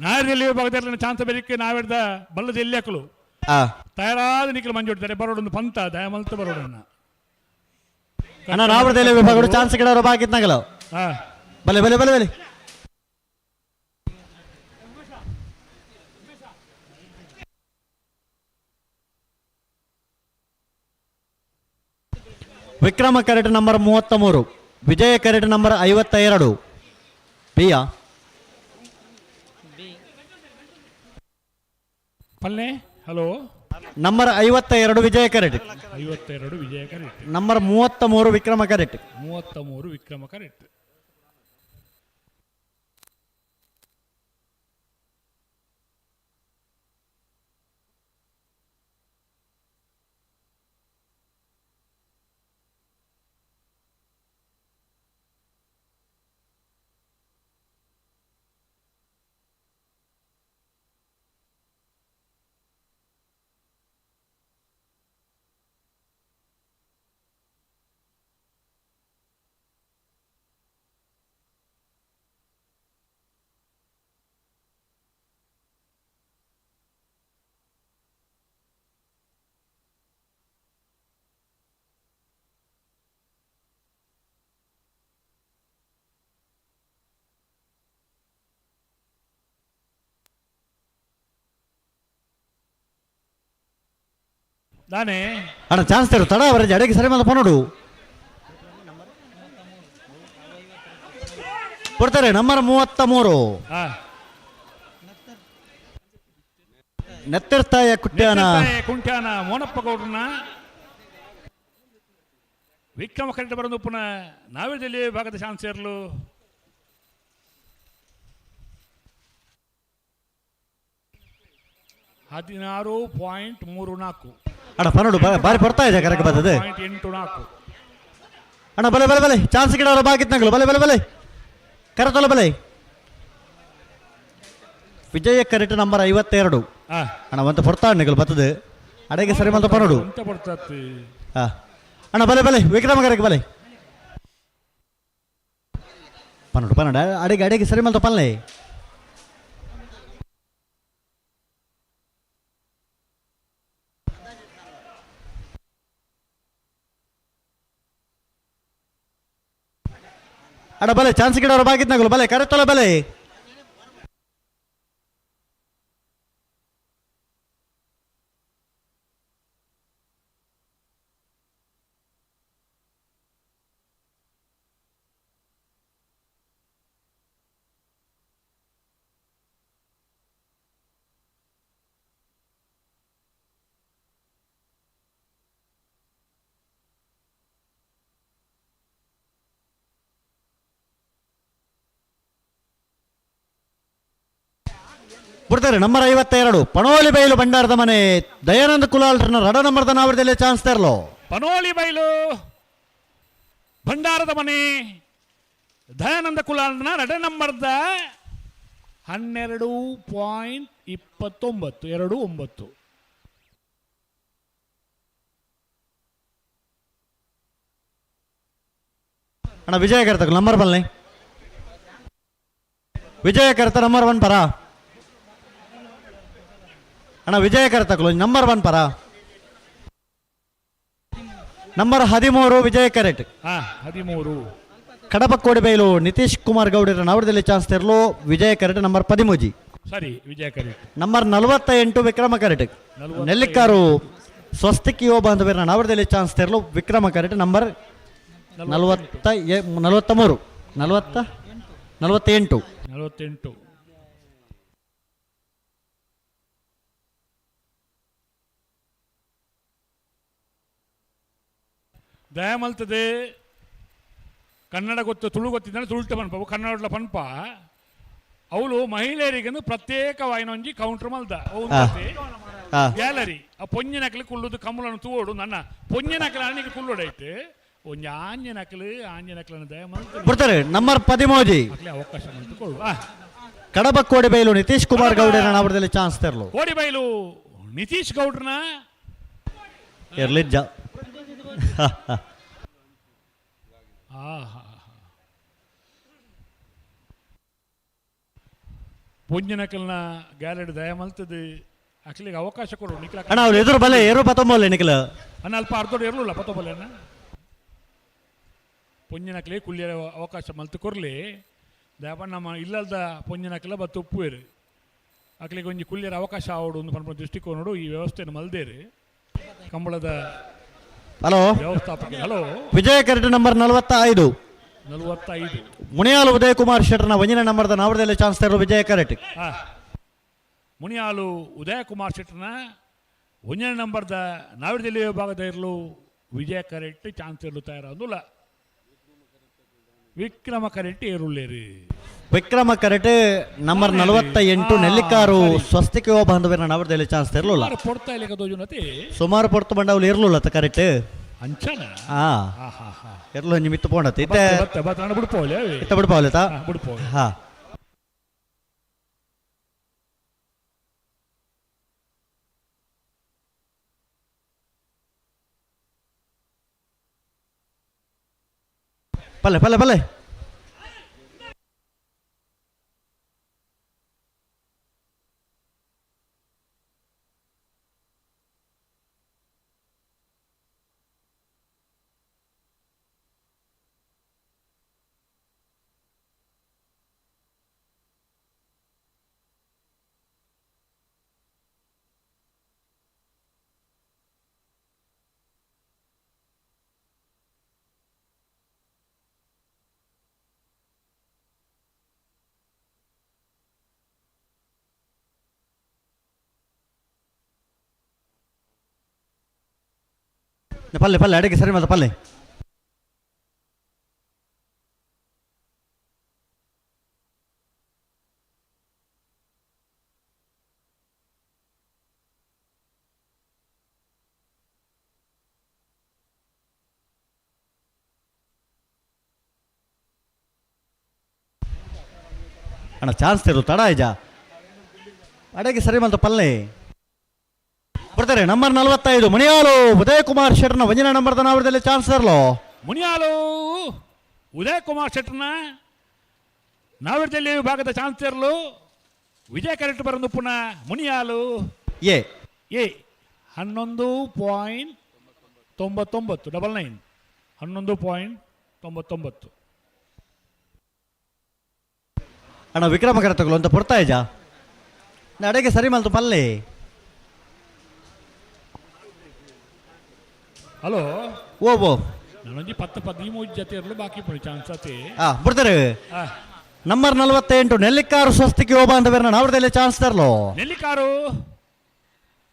ನಾವಡದಲ್ಲಿ ವಿಭಾಗದಲ್ಲಿ ಚಾನ್ಸ್ ಬರೀಕೆ ನಾವೆಡ್ದ ಬಲ್ಲದ ಎಲ್ಲಿ ಹಾಕಲು ತಯಾರಾದ ನಿಖಿಲ್ ಮಂಜುಡ್ತಾರೆ ಬರೋಡೊಂದು ಪಂತ ದಯಮಲ್ತ ಬರೋಡನ್ನ ಅಣ್ಣ ನಾವಡದಲ್ಲಿ ವಿಭಾಗ ಚಾನ್ಸ್ ಗಿಡವರು ಬಾಕಿತ್ನಗಲು ಬಲೆ ಬಲೆ ಬಲೆ ಬಲೆ ವಿಕ್ರಮ ಕರೆಕ್ಟ್ ನಂಬರ್ 33 ವಿಜಯ ಕರೆಕ್ಟ್ ನಂಬರ್ 52 ಪಿಯ ಪಲ್ಲೆ ಹಲೋ ನಂಬರ್ 52 ವಿಜಯ ಕರೆಕ್ಟ್ 52 ವಿಜಯ ಕರೆಕ್ಟ್ ನಂಬರ್ 33 ವಿಕ್ರಮ ಕರೆಕ್ಟ್ 33 ವಿಕ್ರಮ ಕರೆಕ್ಟ್ ನಾನೇ ಅಣ್ಣ ಚಾನ್ಸ್ ತೆರು ತಡ ಅವರ ಜಡೆಗೆ ಸರಿ ಮೇಲೆ ಪೋನೋಡು ಕೊಡ್ತಾರೆ ನಂಬರ್ 33 ನೆತ್ತಿರ್ತಾಯ ಕುಂಟ್ಯಾನ ಮೋನಪ್ಪ ಗೌಡ್ರನ್ನ ವಿಕ್ರಮ ಕರೆಕ್ಟ್ ಬರೋದು ಪುನಃ ನಾವೇದಲ್ಲಿ ಭಾಗದ ಚಾನ್ಸ್ ಇರಲು $16.34 ಅಣ್ಣ ಪನ್ನೋಡು ಬಾರಿ ಬರ್ತಾ ಇದೆ ಕರೆಕ್ಟ್ ಬರ್ತದೆ 84 ಅಣ್ಣ ಬಲೆ ಬಲೆ ಬಲೆ ಚಾನ್ಸ್ ಗಿಡವರ ಬಾಕಿತ್ನಗಳು ಬಲೆ ಬಲೆ ಬಲೆ ಕರೆತೊಲ ಬಲೆ ವಿಜಯ ಕರೆಕ್ಟ್ ನಂಬರ್ 52 ಅಣ್ಣ ಒಂದು ಪೊರ್ತಾಣ್ಣಗಳು ಬರ್ತದೆ ಅಡೆಗೆ ಸರಿ ಮಂತ ಪನ್ನೋಡು ಅಣ್ಣ ಬಲೆ ಬಲೆ ವಿಕ್ರಮ ಕರೆಕ್ಟ್ ಬಲೆ ಪನ್ನೋಡು ಪನ್ನೋಡು ಅಡೆಗೆ ಸರಿ ಮಂತ ಪನ್ಲೆ ಅಡ ಬಲೆ ಚಾನ್ಸ್ ಗಿಡವರ ಬಾಕಿತ್ನಗಳು ಬಲೆ ಕರೆತೊಲ ಬಲೆ ಬಿಡ್ತಾರೆ ನಂಬರ್ 52 ಪನೋಲಿ ಬೈಲು ಬಂಡಾರದ ಮನೆ ದಯಾನಂದ ಕುಲಾಲ್ರನ್ನ ರಡ ನಂಬರ್ದ ನಾವಡದಲ್ಲಿ ಚಾನ್ಸ್ ತೆರಲು ಪನೋಲಿ ಬೈಲು ಭಂಡಾರದ ಮನೆ ದಯಾನಂದ ಕುಲಾಲ್ರನ್ನ ರಡ ನಂಬರ್ದ 12.29 ಅಣ್ಣ ವಿಜಯ ಕರ್ತಕ ನಂಬರ್ ಬಲ್ಲೆ ವಿಜಯ ಕರೆತ ನಂಬರ್ 1 ಪರ ಅಣ್ಣ, ವಿಜಯ ಕರೆತಕಲು ನಂಬರ್ 1 ಪರ ನಂಬರ್ 13 ವಿಜಯ ಕರೆಟ್ 13 ಕಡಪ ಕೋಡಿಬೈಲು ನಿತೀಶ್ ಕುಮಾರ್ ಗೌಡರ ನವರದಲ್ಲಿ ಚಾನ್ಸ್ ತೆರಲು ವಿಜಯ ಕರೆಟ್ ನಂಬರ್ 13 ಸರಿ ವಿಜಯ ಕರೆಟ್ ನಂಬರ್ 48 ವಿಕ್ರಮ ಕರೆಟ್ ನೆಲ್ಲಿಕಾರು ಸ್ವಸ್ತಿಕ್ ಯುವ ಬಾಂಧವರ ನವರದಲ್ಲಿ ಚಾನ್ಸ್ ತೆರಲು ವಿಕ್ರಮ ಕರೆಟ್ ನಂಬರ್ 48 ದಯಮಲ್ತದೆ ಕನ್ನಡ ಗೊತ್ತು ತುಳು ಗೊತ್ತಿದ್ದಾನೆ ತುಳುಟ ಪನ್ಪ ಕನ್ನಡ ಪನ್ಪ ಅವಳು ಮಹಿಳೆಯರಿಗೇನು ಪ್ರತ್ಯೇಕವಾಯಿನ ಒಂಜಿ ಕೌಂಟರ್ ಮಲ್ದ ಗ್ಯಾಲರಿ ಆ ಪೊಂಜನಕಲಿ ಕುಳ್ಳುದು ಕಮಲನ್ನು ತೂಡು ನನ್ನ ಪೊಂಜನಕಲ ಅಣಿಗೆ ಕುಲ್ಲುಡೈತೆ ಒಂಜಿ ಆಂಜನಕಲನ್ನು ದಯಮಲ್ತ ಬರ್ತಾರೆ ನಂಬರ್ 13 ಅವಕಾಶ ಮಂತುಕೊಳ್ಳು ಕಡಬ ಕೋಡಿಬೈಲು ನಿತೀಶ್ ಕುಮಾರ್ ಗೌಡರ ನವರದಲ್ಲಿ ಚಾನ್ಸ್ ತೆರಲು ಕೋಡಿಬೈಲು ನಿತೀಶ್ ಗೌಡ್ರನ ಇರ್ಲಿಜ್ಜ ಪೊಂಜನಕಲ್ನ ಗ್ಯಾಲರಿ ದಯಮಲ್ತದೆ ಅಕ್ಲಿಗೆ ಅವಕಾಶ ಕೊಡು ನಿಖಿಲ ಅಣ್ಣ ಅವ್ರು ಎದುರು ಬಲೆ ಏರು ಪತ್ತೊಂಬಲ್ಲ ನಿಖಿಲ ಅನ್ನ ಅಲ್ಪ ಅರ್ಧೋಡು ಇರಲಿಲ್ಲ ಪತ್ತೊಂಬಲ್ಲ ಪೊಂಜನಕಲಿ ಕುಳ್ಳಿಯ ಅವಕಾಶ ಮಲ್ತು ಕೊರ್ಲಿ ದಯಪ ನಮ್ಮ ಇಲ್ಲದ ಪೊಂಜನಕಲ ಬತ್ತು ಉಪ್ಪುವೇರು ಅಕ್ಲಿಗೆ ಒಂಜಿ ಕುಳ್ಳಿಯರ ಅವಕಾಶ ಆವಡು ಒಂದು ಪನ್ಪ ದೃಷ್ಟಿಕೋನಡು ಈ ವ್ಯವಸ್ಥೆಯನ್ನು ಮಲ್ದೇರಿ ಕಂಬಳದ ಹಲೋ ವ್ಯವಸ್ಥಾಪಕ ಹಲೋ ವಿಜಯ ಕರೆಟ್ ನಂಬರ್ 45 ಮುನಿಯಾಲು ಉದಯ್ ಕುಮಾರ್ ಶೆಟ್ಟರ್ನ ವಂಜನ ನಂಬರ್ದ ನವರದಲ್ಲಿ ಚಾನ್ಸ್ ತೆರಲು ವಿಜಯ ಕರೆಟ್ ಮುನಿಯಾಲು ಉದಯ ಕುಮಾರ್ ಶೆಟ್ಟರ್ನ ವಂಜನ ನಂಬರ್ದ ನಾವಿಡದಲ್ಲಿ ಭಾಗದ ಇರಲು ವಿಜಯ ಕರೆಟ್ ಚಾನ್ಸ್ ಇರಲು ತಯಾರಾದುಲ್ಲ ವಿಕ್ರಮ ಕರೆಟ್ ಏರುಳ್ಳೇರಿ ವಿಕ್ರಮ ಕರೆಟ್ ನಂಬರ್ 48 ನೆಲ್ಲಿಕಾರು ಸ್ವಸ್ತಿಕ್ ಯುವ ಬಾಂಧವರ ನವರದಲ್ಲಿ ಚಾನ್ಸ್ ತೆರಲಿಲ್ಲ ಪೊಡ್ತಾ ಇಲ್ಲ ದೋಜುನತಿ ಸುಮಾರು ಪೊರ್ತು ಬಂಡವಲು ಇರಲಿಲ್ಲ ಕರೆಕ್ಟ್ ಅಂಚನ ಇರಲು ನಿಮಿತ್ತ ಪೋಂಡತಿ ಇತ್ತೆ ಬಿಡ್ಪೋಲೆ ಇತ್ತ ಬಿಡ್ಪಾವಲೇತಾ ಬಿಡ್ಪೋಲೆ ಹಾ ಪಲ್ಲೆ ಪಲ್ಲೆ ಪಲ್ಲೆ ಪಲ್ಲೆ ಪಲ್ಲೆ ಅಡಿಗೆ ಸರಿ ಮತ್ತೆ ಪಲ್ಲೆ ಅಣ್ಣ ಚಾನ್ಸ್ ತಿರು ತಡ ಈಜ ಅಡಿಗೆ ಸರಿ ಮತ್ತೆ ಪಲ್ಲೆ ಬರ್ತಾರೆ ನಂಬರ್ 45 ಮುನಿಯಾಲು ಉದಯ್ ಕುಮಾರ್ ಶೆಟ್ಟರ್ನ ವಂಜನ ನಂಬರ್ದ ನಾವರದಲ್ಲಿ ಚಾನ್ಸ್ ತರಲು ಮುನಿಯಾಲು ಉದಯ್ ಕುಮಾರ್ ಶೆಟ್ಟರ್ನ ನಾವಿಡದಲ್ಲಿ ಭಾಗದ ಚಾನ್ಸ್ ತರಲು ವಿಜಯ ಕರೆಕ್ಟ್ ಬರೋದು ಪುನಃ ಮುನಿಯಾಲು ಎ 11.99 11.99 ಅಣ್ಣ ವಿಕ್ರಮ ಕರೆತಗಳು ಅಂತ ಪಡ್ತಾ ಇಜ ಅಡಿಗೆ ಸರಿ ಮಲ್ತು ಪಲ್ಲೆ ಹಲೋ ಓ ನಾನೊಂಜಿ 10-13 ಜೊತೆ ಇರಲು ಬಾಕಿ ಪಡಿ ಚಾನ್ಸ್ ಅತಿ ಬಿಡ್ತಾರೆ ನಂಬರ್ 48 ನೆಲ್ಲಿಕಾರು ಸ್ವಸ್ತಿಕ್ ಯುವ ಬಾಂಧವರನ್ನ ನಾವರದಲ್ಲಿ ಚಾನ್ಸ್ ತರಲು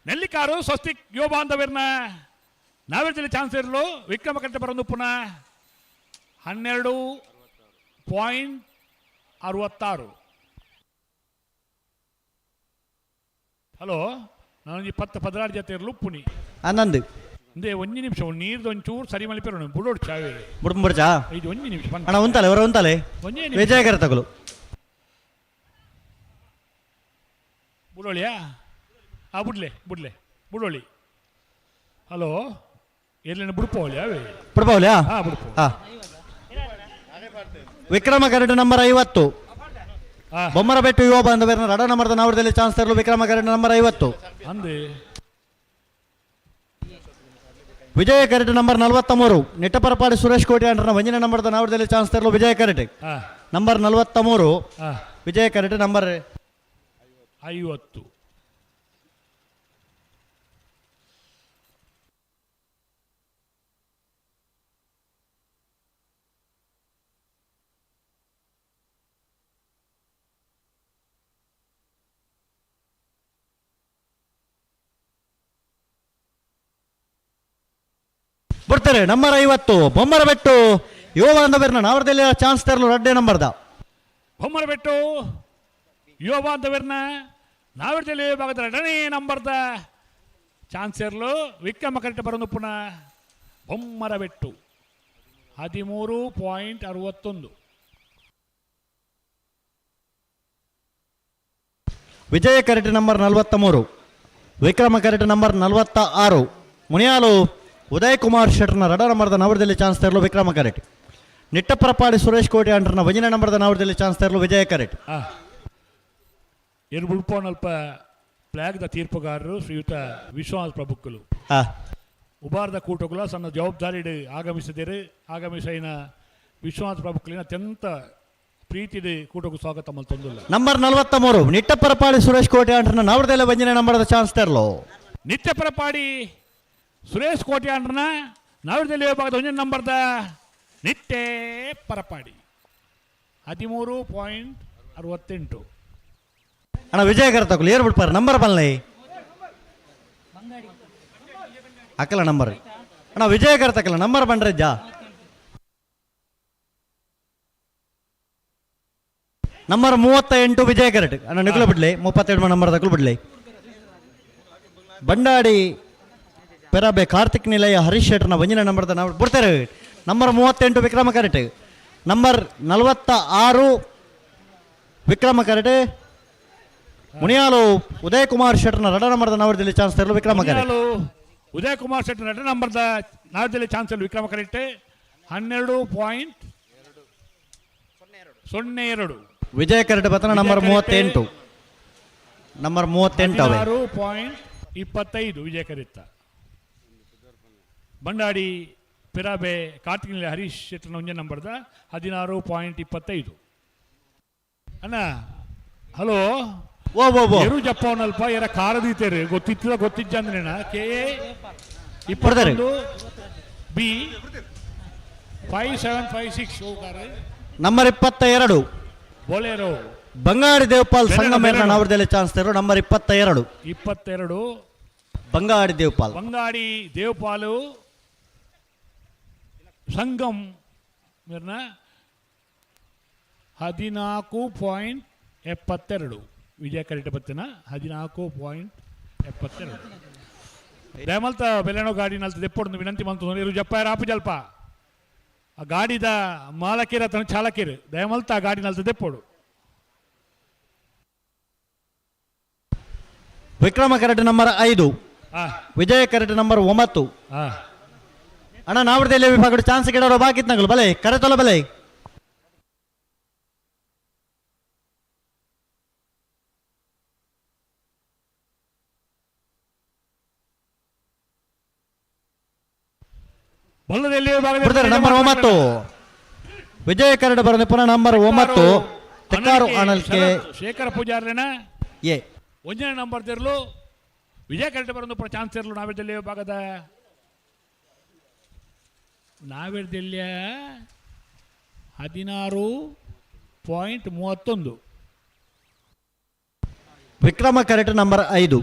ನೆಲ್ಲಿಕಾರು ಸ್ವಸ್ತಿಕ್ ಯುವ ಬಾಂಧವರನ್ನ ನಾವರದಲ್ಲಿ ಚಾನ್ಸ್ ಇರಲು ವಿಕ್ರಮ ಕಟ್ಟೆ ಬರೋದು ಪುನಃ 12.66 ಹಲೋ ನಾನೊಂಜಿ 10-16 ಜೊತೆ ಇರಲು ಪುನಿ 11 ಒಂದೇ 1 ನಿಮಿಷ ನೀರ್ದು ಒಂಚೂರು ಸರಿ ಮಲಿಪೇರೋಣ ಬುಡೋಡು ಚಾವೆ ಬುಡ್ಬಿಡ್ಚಾ ಇದು 1 ನಿಮಿಷ ಅಣ್ಣ ಉಂತಲೆ ಅವರ ಉಂತಲೆ ವಿಜಯ ಕರೆತಗಳು ಬುಡೋಳಿಯಾ ಬುಡೋಳಿ ಹಲೋ ಎಲ್ಲಿನ ಬುಡ್ಪೋಳಿ ಅವೇ ಬಿಡ್ಪಾವಲ್ಯಾ ವಿಕ್ರಮ ಕರೆಟ್ ನಂಬರ್ 50 ಬೊಮ್ಮರಬೆಟ್ಟು ಯುವ ಬಾಂಧವರನ್ನ ರಡ ನಂಬರ್ದ ನಾವಡದಲ್ಲಿ ಚಾನ್ಸ್ ತರಲು ವಿಕ್ರಮ ಕರೆಟ್ ನಂಬರ್ 50 ಅಂದೆ ವಿಜಯ ಕರೆಟ್ ನಂಬರ್ 43 ನಿಟ್ಟಪರಪಾಡಿ ಸುರೇಶ್ ಕೋಟಿ ಅಂಡ್ರನ ವಂಜನೆ ನಂಬರ್ದ ನಾವಡದಲ್ಲಿ ಚಾನ್ಸ್ ತರಲು ವಿಜಯ ಕರೆಟ್ ನಂಬರ್ 43 ವಿಜಯ ಕರೆಟ್ ನಂಬರ್ 50. ಬರ್ತಾರೆ ನಂಬರ್ 50 ಬೊಮ್ಮರಬೆಟ್ಟು ಯುವ ಬಾಂಧವರನ್ನ ನಾವಡದಲ್ಲಿ ಚಾನ್ಸ್ ತರಲು ರಡ್ಡೆ ನಂಬರ್ದ ಬೊಮ್ಮರಬೆಟ್ಟು ಯುವ ಬಾಂಧವರನ್ನ ನಾವಡದಲ್ಲಿ ಭಾಗದ ಎರಡನೇ ನಂಬರ್ದ ಚಾನ್ಸ್ ಇರಲು ವಿಕ್ರಮ ಕರೆಕ್ಟ್ ಬರೋದು ಪುನಃ ಬೊಮ್ಮರಬೆಟ್ಟು 13.61. ವಿಜಯ ಕರೆಟ್ ನಂಬರ್ 43 ವಿಕ್ರಮ ಕರೆಟ್ ನಂಬರ್ 46 ಮುನಿಯಾಲು ಉದಯ್ ಕುಮಾರ್ ಶೆಟ್ಟರ್ನ ರಡ ನಂಬರ್ದ ನಾವಡದಲ್ಲಿ ಚಾನ್ಸ್ ತರಲು ವಿಕ್ರಮ ಕರೆಟ್ ನಿಟ್ಟಪರಪಾಡಿ ಸುರೇಶ್ ಕೋಟಿ ಅಂಡ್ರನ ವಂಜನೆ ನಂಬರ್ದ ನಾವಡದಲ್ಲಿ ಚಾನ್ಸ್ ತರಲು ವಿಜಯ ಕರೆಟ್ ಏನು ಉಳ್ಪೋನಲ್ಪ ಪ್ಲಾಗ್ದ ತೀರ್ಪುಗಾರರು ಶ್ರೀಯುತ ವಿಶ್ವನಾಥ್ ಪ್ರಭುಕ್ಕಲು ಉಬಾರ್ದ ಕೂಟಕುಲ ಸಣ್ಣ ಜವಾಬ್ದಾರಿ ಆಗಮಿಸಿದಿರು ಆಗಮಿಸಿನ ವಿಶ್ವನಾಥ್ ಪ್ರಭುಕ್ಕಲಿನ ಅತ್ಯಂತ ಪ್ರೀತಿದೆ ಕೂಟಕ್ಕೂ ಸ್ವಾಗತ ಮಲ್ತೊಂದಿಲ್ಲ. ನಂಬರ್ 43 ನಿಟ್ಟಪರಪಾಡಿ ಸುರೇಶ್ ಕೋಟಿ ಅಂಡ್ರನ ನಾವಡದಲ್ಲಿ ವಂಜನೆ ನಂಬರ್ದ ಚಾನ್ಸ್ ತರಲು ನಿತ್ಯಪರಪಾಡಿ ಸುರೇಶ್ ಕೋಟಿ ಅಂಡ್ರನ ನಾವಡದಲ್ಲಿ ಭಾಗದ ವಂಜನೆ ನಂಬರ್ದ ನಿತ್ಯ ಪರಪಾಡಿ 13.68. ಅಣ್ಣ ವಿಜಯ ಕರೆತಕಲು ಏರ್ ಬಿಡ್ಪಾರ ನಂಬರ್ ಬನ್ನಿ ಅಕ್ಕಲ ನಂಬರ್ ಅಣ್ಣ ವಿಜಯ ಕರೆತಕಲ್ಲ ನಂಬರ್ ಬಂಡ್ರಜ್ಜ ನಂಬರ್ 38 ವಿಜಯ ಕರೆಟ್ ಅಣ್ಣ ನಿಗುಲು ಬಿಡ್ಲಿ 32 ನಂಬರ್ ತಕಲು ಬಿಡ್ಲಿ ಬಂಡಾಡಿ ಪೆರಾಬೆ ಕಾರ್ತಿಕ್ ನಿಲಯ ಹರೀಶ್ ಶೆಟ್ಟರ್ನ ವಂಜನೆ ನಂಬರ್ದ ನಾವು ಬಿಡ್ತಾರೆ ನಂಬರ್ 38 ವಿಕ್ರಮ ಕರೆಟ್ ನಂಬರ್ 46 ವಿಕ್ರಮ ಕರೆಟ್ ಮುನಿಯಾಲು ಉದಯ್ ಕುಮಾರ್ ಶೆಟ್ಟರ್ನ ರಡ ನಂಬರ್ದ ನಾವಡದಲ್ಲಿ ಚಾನ್ಸ್ ತರಲು ವಿಕ್ರಮ ಕರೆಟ್ ಉದಯ್ ಕುಮಾರ್ ಶೆಟ್ಟರ್ ರಡ ನಂಬರ್ದ ನಾವಡದಲ್ಲಿ ಚಾನ್ಸ್ ತರಲು ವಿಕ್ರಮ ಕರೆಟ್ 12.02. ವಿಜಯ ಕರೆಟ್ ಬತನ ನಂಬರ್ 38 ನಂಬರ್ 38 ಅವೆ 6.25 ವಿಜಯ ಕರೆತ್ತ ಬಂಡಾಡಿ ಪಿರಾಬೆ ಕಾರ್ತಿಕ್ ಹರೀಶ್ ಶೆಟ್ಟರ್ನ ಒಂಜೆ ನಂಬರ್ದ 16.25. ಅಣ್ಣ ಹಲೋ ಓ ಓ ಓ ಎರು ಜಪ್ಪವನಲ್ಪ ಎರ ಕಾರದೀತೇರು ಗೊತ್ತಿಜ್ಜ ಅಂದ್ರೇನ KA 21 B 5756 number 22 Bolero Bangadi Devapal ಸಂಗಮೇರ್ನ ನಾವಡದಲ್ಲಿ ಚಾನ್ಸ್ ತರೋ ನಂಬರ್ 22 ಬಂಗಾಡಿ ದೇವಪಾಲ್ ಬಂಗಾಡಿ ದೇವಪಾಲು ಸಂಗಮ್ ಮೇರ್ನ 14.72 ವಿಜಯ ಕರೆಕ್ಟ್ ಬತ್ತಿನ 14.72. ದಯಮಲ್ತ ಬೆಲೆನೋ ಗಾಡಿ ನಲ್ತ ದೆಪ್ಪೊಡು ವಿನಂತಿ ಮಂತು ಇರು ಜಪ್ಪ ರಾಪು ಜಲ್ಪ ಆ ಗಾಡಿದ ಮಾಲಕೇರ ತನ್ನ ಚಾಲಕೇರು ದಯಮಲ್ತ ಆ ಗಾಡಿ ನಲ್ತ ದೆಪ್ಪೊಡು ವಿಕ್ರಮ ಕರೆಟ್ ನಂಬರ್ 5 ವಿಜಯ ಕರೆಟ್ ನಂಬರ್ 9 ಅಣ್ಣ ನಾವಡದಲ್ಲಿ ವಿಭಾಗ ಚಾನ್ಸ್ ಕೆಡೋರು ಬಾಕಿತ್ ನಗಲು ಬಲೆ ಕರೆತೊಲ ಬಲೆ ನಂಬರ್ 9 ವಿಜಯ ಕರೆಟ್ ಬರೋದು ಪುನಃ ನಂಬರ್ 9 ತೆಕ್ಕಾರು ಅನಲ್ಕೆ ಶೇಖರ ಪೂಜಾರ್ಲೇನ ಎ ಒಂಜನೇ ನಂಬರ್ ತೆರಲು ವಿಜಯ ಕರೆಕ್ಟ್ ಬರೋದು ಪುನಃ ಚಾನ್ಸ್ ತೆರಲು ನಾವೇಡ್ದಲ್ಲಿ ಭಾಗದ ನಾವೇಡ್ದಲ್ಲಿಯ 16.31 ವಿಕ್ರಮ ಕರೆಟ್ ನಂಬರ್ 5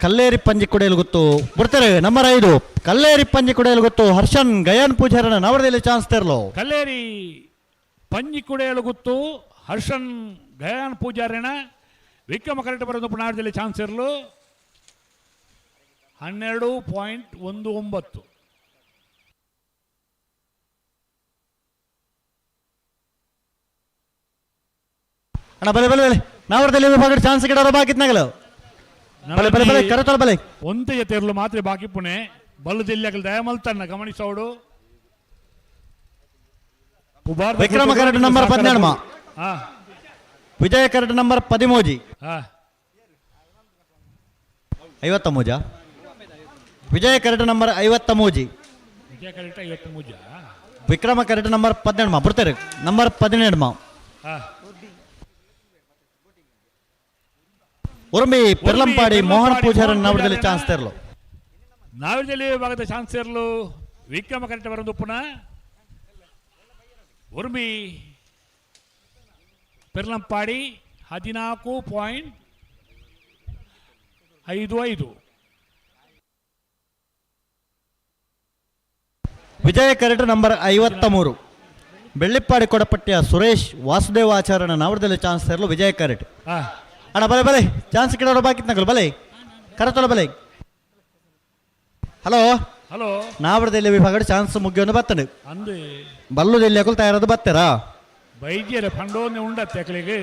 ಕಲ್ಲೇರಿ ಪಂಜಿ ಕುಡಿಯಲು ಗೊತ್ತು ಬಿಡ್ತಾರೆ ನಂಬರ್ 5 ಕಲ್ಲೇರಿ ಪಂಜಿ ಕುಡಿಯಲು ಗೊತ್ತು ಹರ್ಷನ್ ಗಯಾನ್ ಪೂಜಾರನ ನವರದಲ್ಲಿ ಚಾನ್ಸ್ ತೆರಲು ಕಲ್ಲೇರಿ ಪಂಜಿ ಕುಡಿಯಲು ಗೊತ್ತು ಹರ್ಷನ್ ಗಯಾನ್ ಪೂಜಾರನ ವಿಕ್ರಮ ಕರೆಕ್ಟ್ ಬರೋದು ಪುನಾಡದಲ್ಲಿ ಚಾನ್ಸ್ ಇರಲು 12.19. ಅಣ್ಣ ಬಲೆ ಬಲೆ ಬಲೆ ನಾವರದಲ್ಲಿ ವಿಭಾಗ ಚಾನ್ಸ್ ಕೆಡೋರು ಬಾಕಿತ್ನಾಗಲು ಬಲೆ ಬಲೆ ಬಲೆ ಕರೆತೊಲ ಬಲೆ ಒಂತೆಯ ತೆರಲು ಮಾತ್ರ ಬಾಕಿ ಪುಣೆ ಬಲ್ಲದಲ್ಲಿ ದಯಮಲ್ತನ್ನ ಗಮನಿಸೋಡು ವಿಕ್ರಮ ಕರೆಕ್ಟ್ ನಂಬರ್ 12 ವಿಜಯ ಕರೆಕ್ಟ್ ನಂಬರ್ 13 ಹಾಂ 53 ವಿಜಯ ಕರೆಕ್ಟ್ ನಂಬರ್ 53 ವಿಜಯ ಕರೆಕ್ಟ್ 53 ವಿಕ್ರಮ ಕರೆಕ್ಟ್ ನಂಬರ್ 17 ಬರ್ತಾರೆ ನಂಬರ್ 17 ಹಾಂ ಉರ್ಮಿ ಪೆರ್ಲಂಪಾಡಿ ಮೋಹನ್ ಪೂಜಾರಿ ನಾವಡದಲ್ಲಿ ಚಾನ್ಸ್ ತೆರಲು ನಾವಿದಲ್ಲಿ ವಿಭಾಗದ ಚಾನ್ಸರ್ಲು ವಿಕ್ರಮ ಕರೆಕ್ಟ್ ಬರೋದು ಪುನಃ ಉರ್ಮಿ ಪೆರ್ಲಂಪಾಡಿ 14.55 ವಿಜಯ ಕರೆಕ್ಟ್ ನಂಬರ್ 53 ಬೆಳ್ಳಿಪ್ಪಾಡಿ ಕೊಡಪಟ್ಟಿಯ ಸುರೇಶ್ ವಾಸುದೇವಾಚಾರ್ಯನ ನಾವಡದಲ್ಲಿ ಚಾನ್ಸ್ ತೆರಲು ವಿಜಯ ಕರೆಕ್ಟ್ ಹಾಂ ಅಣ್ಣ ಬಲೆ ಬಲೆ ಚಾನ್ಸ್ ಕಿಡೋರು ಬಾಕಿತ್ನಾಗಲು ಬಲೆ ಕರೆತೊಲ ಬಲೆ ಹಲೋ ಹಲೋ ನಾವಡದಲ್ಲಿ ವಿಭಾಗದ ಚಾನ್ಸ್ ಮುಗಿಯೋದು ಬರ್ತದೆ ಅಂದು ಬಲ್ಲುದಲ್ಲಿ ಅಕಲ್ ತಯಾರದು ಬರ್ತಾರಾ ಬೈದ್ಯರ ಫಂಡೋನೆ ಉಂಡತ್ತೆ ಅಕ್ಕಳಿಗೆ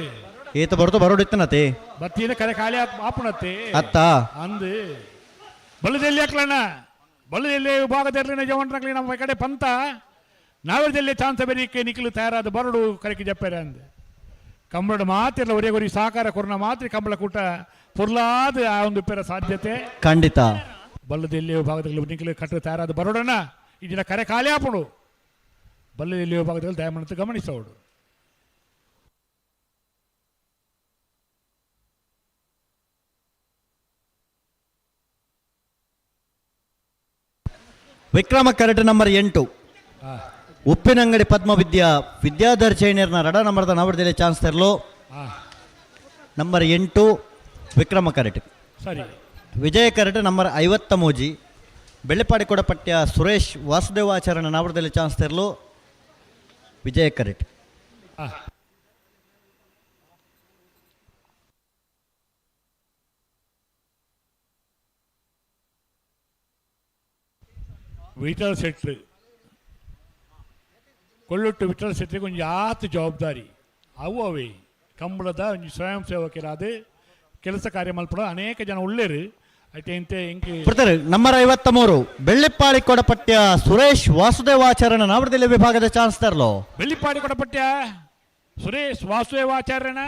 ಈತ ಬರೋದು ಬರೋಡಿತ್ತನತೆ ಬತ್ತೀನ ಕರೆ ಖಾಲಿ ಆಪುಣತ್ತೆ ಅತ್ತ ಅಂದು ಬಲ್ಲದಲ್ಲಿ ಹಾಕ್ಲಣ್ಣ ಬಲ್ಲದಲ್ಲಿ ವಿಭಾಗದಲ್ಲಿ ಜವಂಟ್ರಾಗ್ಲಿ ನಮ್ಮ ಕಡೆ ಪಂತ ನಾವಡದಲ್ಲಿ ಚಾನ್ಸ್ ಬೆರಿಕೆ ನಿಖಿಲು ತಯಾರಾದ ಬರಡು ಕರೆಕೆ ಜಪ್ಪರೆ ಅಂದು ಕಂಬಳದ ಮಾತಿರಲ್ಲ ಒರೆಗೊರಿ ಸಹಕಾರ ಕೊರೋನಾ ಮಾತ್ರ ಕಂಬಳ ಕೂಟ ಪುರ್ಲಾದ ಆ ಒಂದು ಪೇರ ಸಾಧ್ಯತೆ ಖಂಡಿತ ಬಲ್ಲದಲ್ಲಿ ವಿಭಾಗದಲ್ಲಿ ನಿಖಿಲು ಕಟ್ಟ ತಯಾರಾದ ಬರೋಡಣ ಇದನ್ನ ಕರೆ ಖಾಲಿ ಆಪುಡು ಬಲ್ಲದಲ್ಲಿ ವಿಭಾಗದಲ್ಲಿ ದಯಮಾನಂತ ಗಮನಿಸೋಡು ವಿಕ್ರಮ ಕರೆಕ್ಟ್ ನಂಬರ್ 8 ಉಪ್ಪಿನಂಗಡಿ ಪದ್ಮವಿದ್ಯಾ ವಿದ್ಯಾಧರ್ ಚೈನರ್ನ ರಡ ನಂಬರ್ದ ನಾವಡದಲ್ಲಿ ಚಾನ್ಸ್ ತೆರಲು ನಂಬರ್ 8 ವಿಕ್ರಮ ಕರೆಕ್ಟ್ ಸರಿ ವಿಜಯ ಕರೆಕ್ಟ್ ನಂಬರ್ 53 ಬೆಳ್ಳಿಪಾಡಿ ಕೊಡಪಟ್ಟಿಯ ಸುರೇಶ್ ವಾಸುದೇವಾಚಾರ್ಯನ ನಾವಡದಲ್ಲಿ ಚಾನ್ಸ್ ತೆರಲು ವಿಜಯ ಕರೆಕ್ಟ್ ವಿಠಲ್ ಶೆಟ್ಟಿ ಕೊಳ್ಳುಟ್ಟು ವಿಠಲ್ ಶೆಟ್ಟಿಗೆ ಒಂದು ಯಾತ್ ಜವಾಬ್ದಾರಿ ಅವು ಅವೇ ಕಂಬಳದ ಒಂದು ಸ್ವಯಂ ಸೇವಕರಾದ ಕೆಲಸ ಕಾರ್ಯ ಮಲ್ಪಡ ಅನೇಕ ಜನ ಒಳ್ಳೆರು ಐತೆ ಇಂತೆ ಹೆಂಗೆ ಬರ್ತಾರೆ ನಂಬರ್ 53 ಬೆಳ್ಳಿಪಾಡಿ ಕೊಡಪಟ್ಟಿಯ ಸುರೇಶ್ ವಾಸುದೇವಾಚಾರ್ಯನ ನಾವಡದಲ್ಲಿ ವಿಭಾಗದ ಚಾನ್ಸ್ ತರಲು ಬೆಳ್ಳಿಪಾಡಿ ಕೊಡಪಟ್ಟ ಸುರೇಶ್ ವಾಸುದೇವಾಚಾರ್ಯನ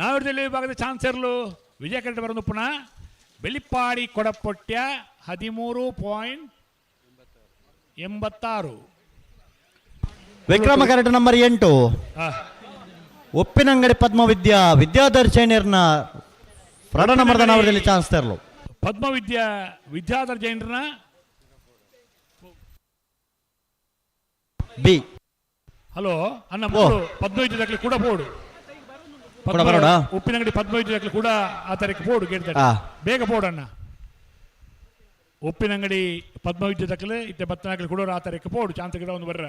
ನಾವಿಡದಲ್ಲಿ ವಿಭಾಗದ ಚಾನ್ಸರ್ಲು ವಿಜಯ ಕರೆಕ್ಟ್ ಬರೋದು ಪುನಃ ಬೆಳ್ಳಿಪಾಡಿ ಕೊಡಪಟ್ಟ 13.86 ವಿಕ್ರಮ ಕರೆಕ್ಟ್ ನಂಬರ್ 8 ಉಪ್ಪಿನಂಗಡಿ ಪದ್ಮವಿದ್ಯಾ ವಿದ್ಯಾಧರ್ ಚೈನರ್ನ ರಡ ನಂಬರ್ದ ನಾವಡದಲ್ಲಿ ಚಾನ್ಸ್ ತರಲು ಪದ್ಮವಿದ್ಯಾ ವಿದ್ಯಾಧರ್ ಜೈನರ್ನ ಬಿ ಹಲೋ ಅನ್ನ ಓ. ಪದ್ಮವಿದ್ಯೆ ಕೂಡ ಬೋರ್ಡು ಕೂಡ ಬರೋಡಾ? ಉಪ್ಪಿನಂಗಡಿ ಪದ್ಮವಿದ್ಯೆ ಕೂಡ ಆ ತರಕ್ಕೆ ಬೋರ್ಡು ಕೇಳ್ತಾರೆ ಆ. ಬೇಗ ಬೋರ್ಡ್ ಅಣ್ಣ ಉಪ್ಪಿನಂಗಡಿ ಪದ್ಮವಿದ್ಯೆ ದಕ್ಕಲೆ ಇತ್ತೆ ಬತ್ತನಾಗಲಿ ಕೂಡ ಆ ತರಕ್ಕೆ ಬೋರ್ಡು ಚಾನ್ಸ್ ಗಿಡ ಒಂದು ಬರ್ರ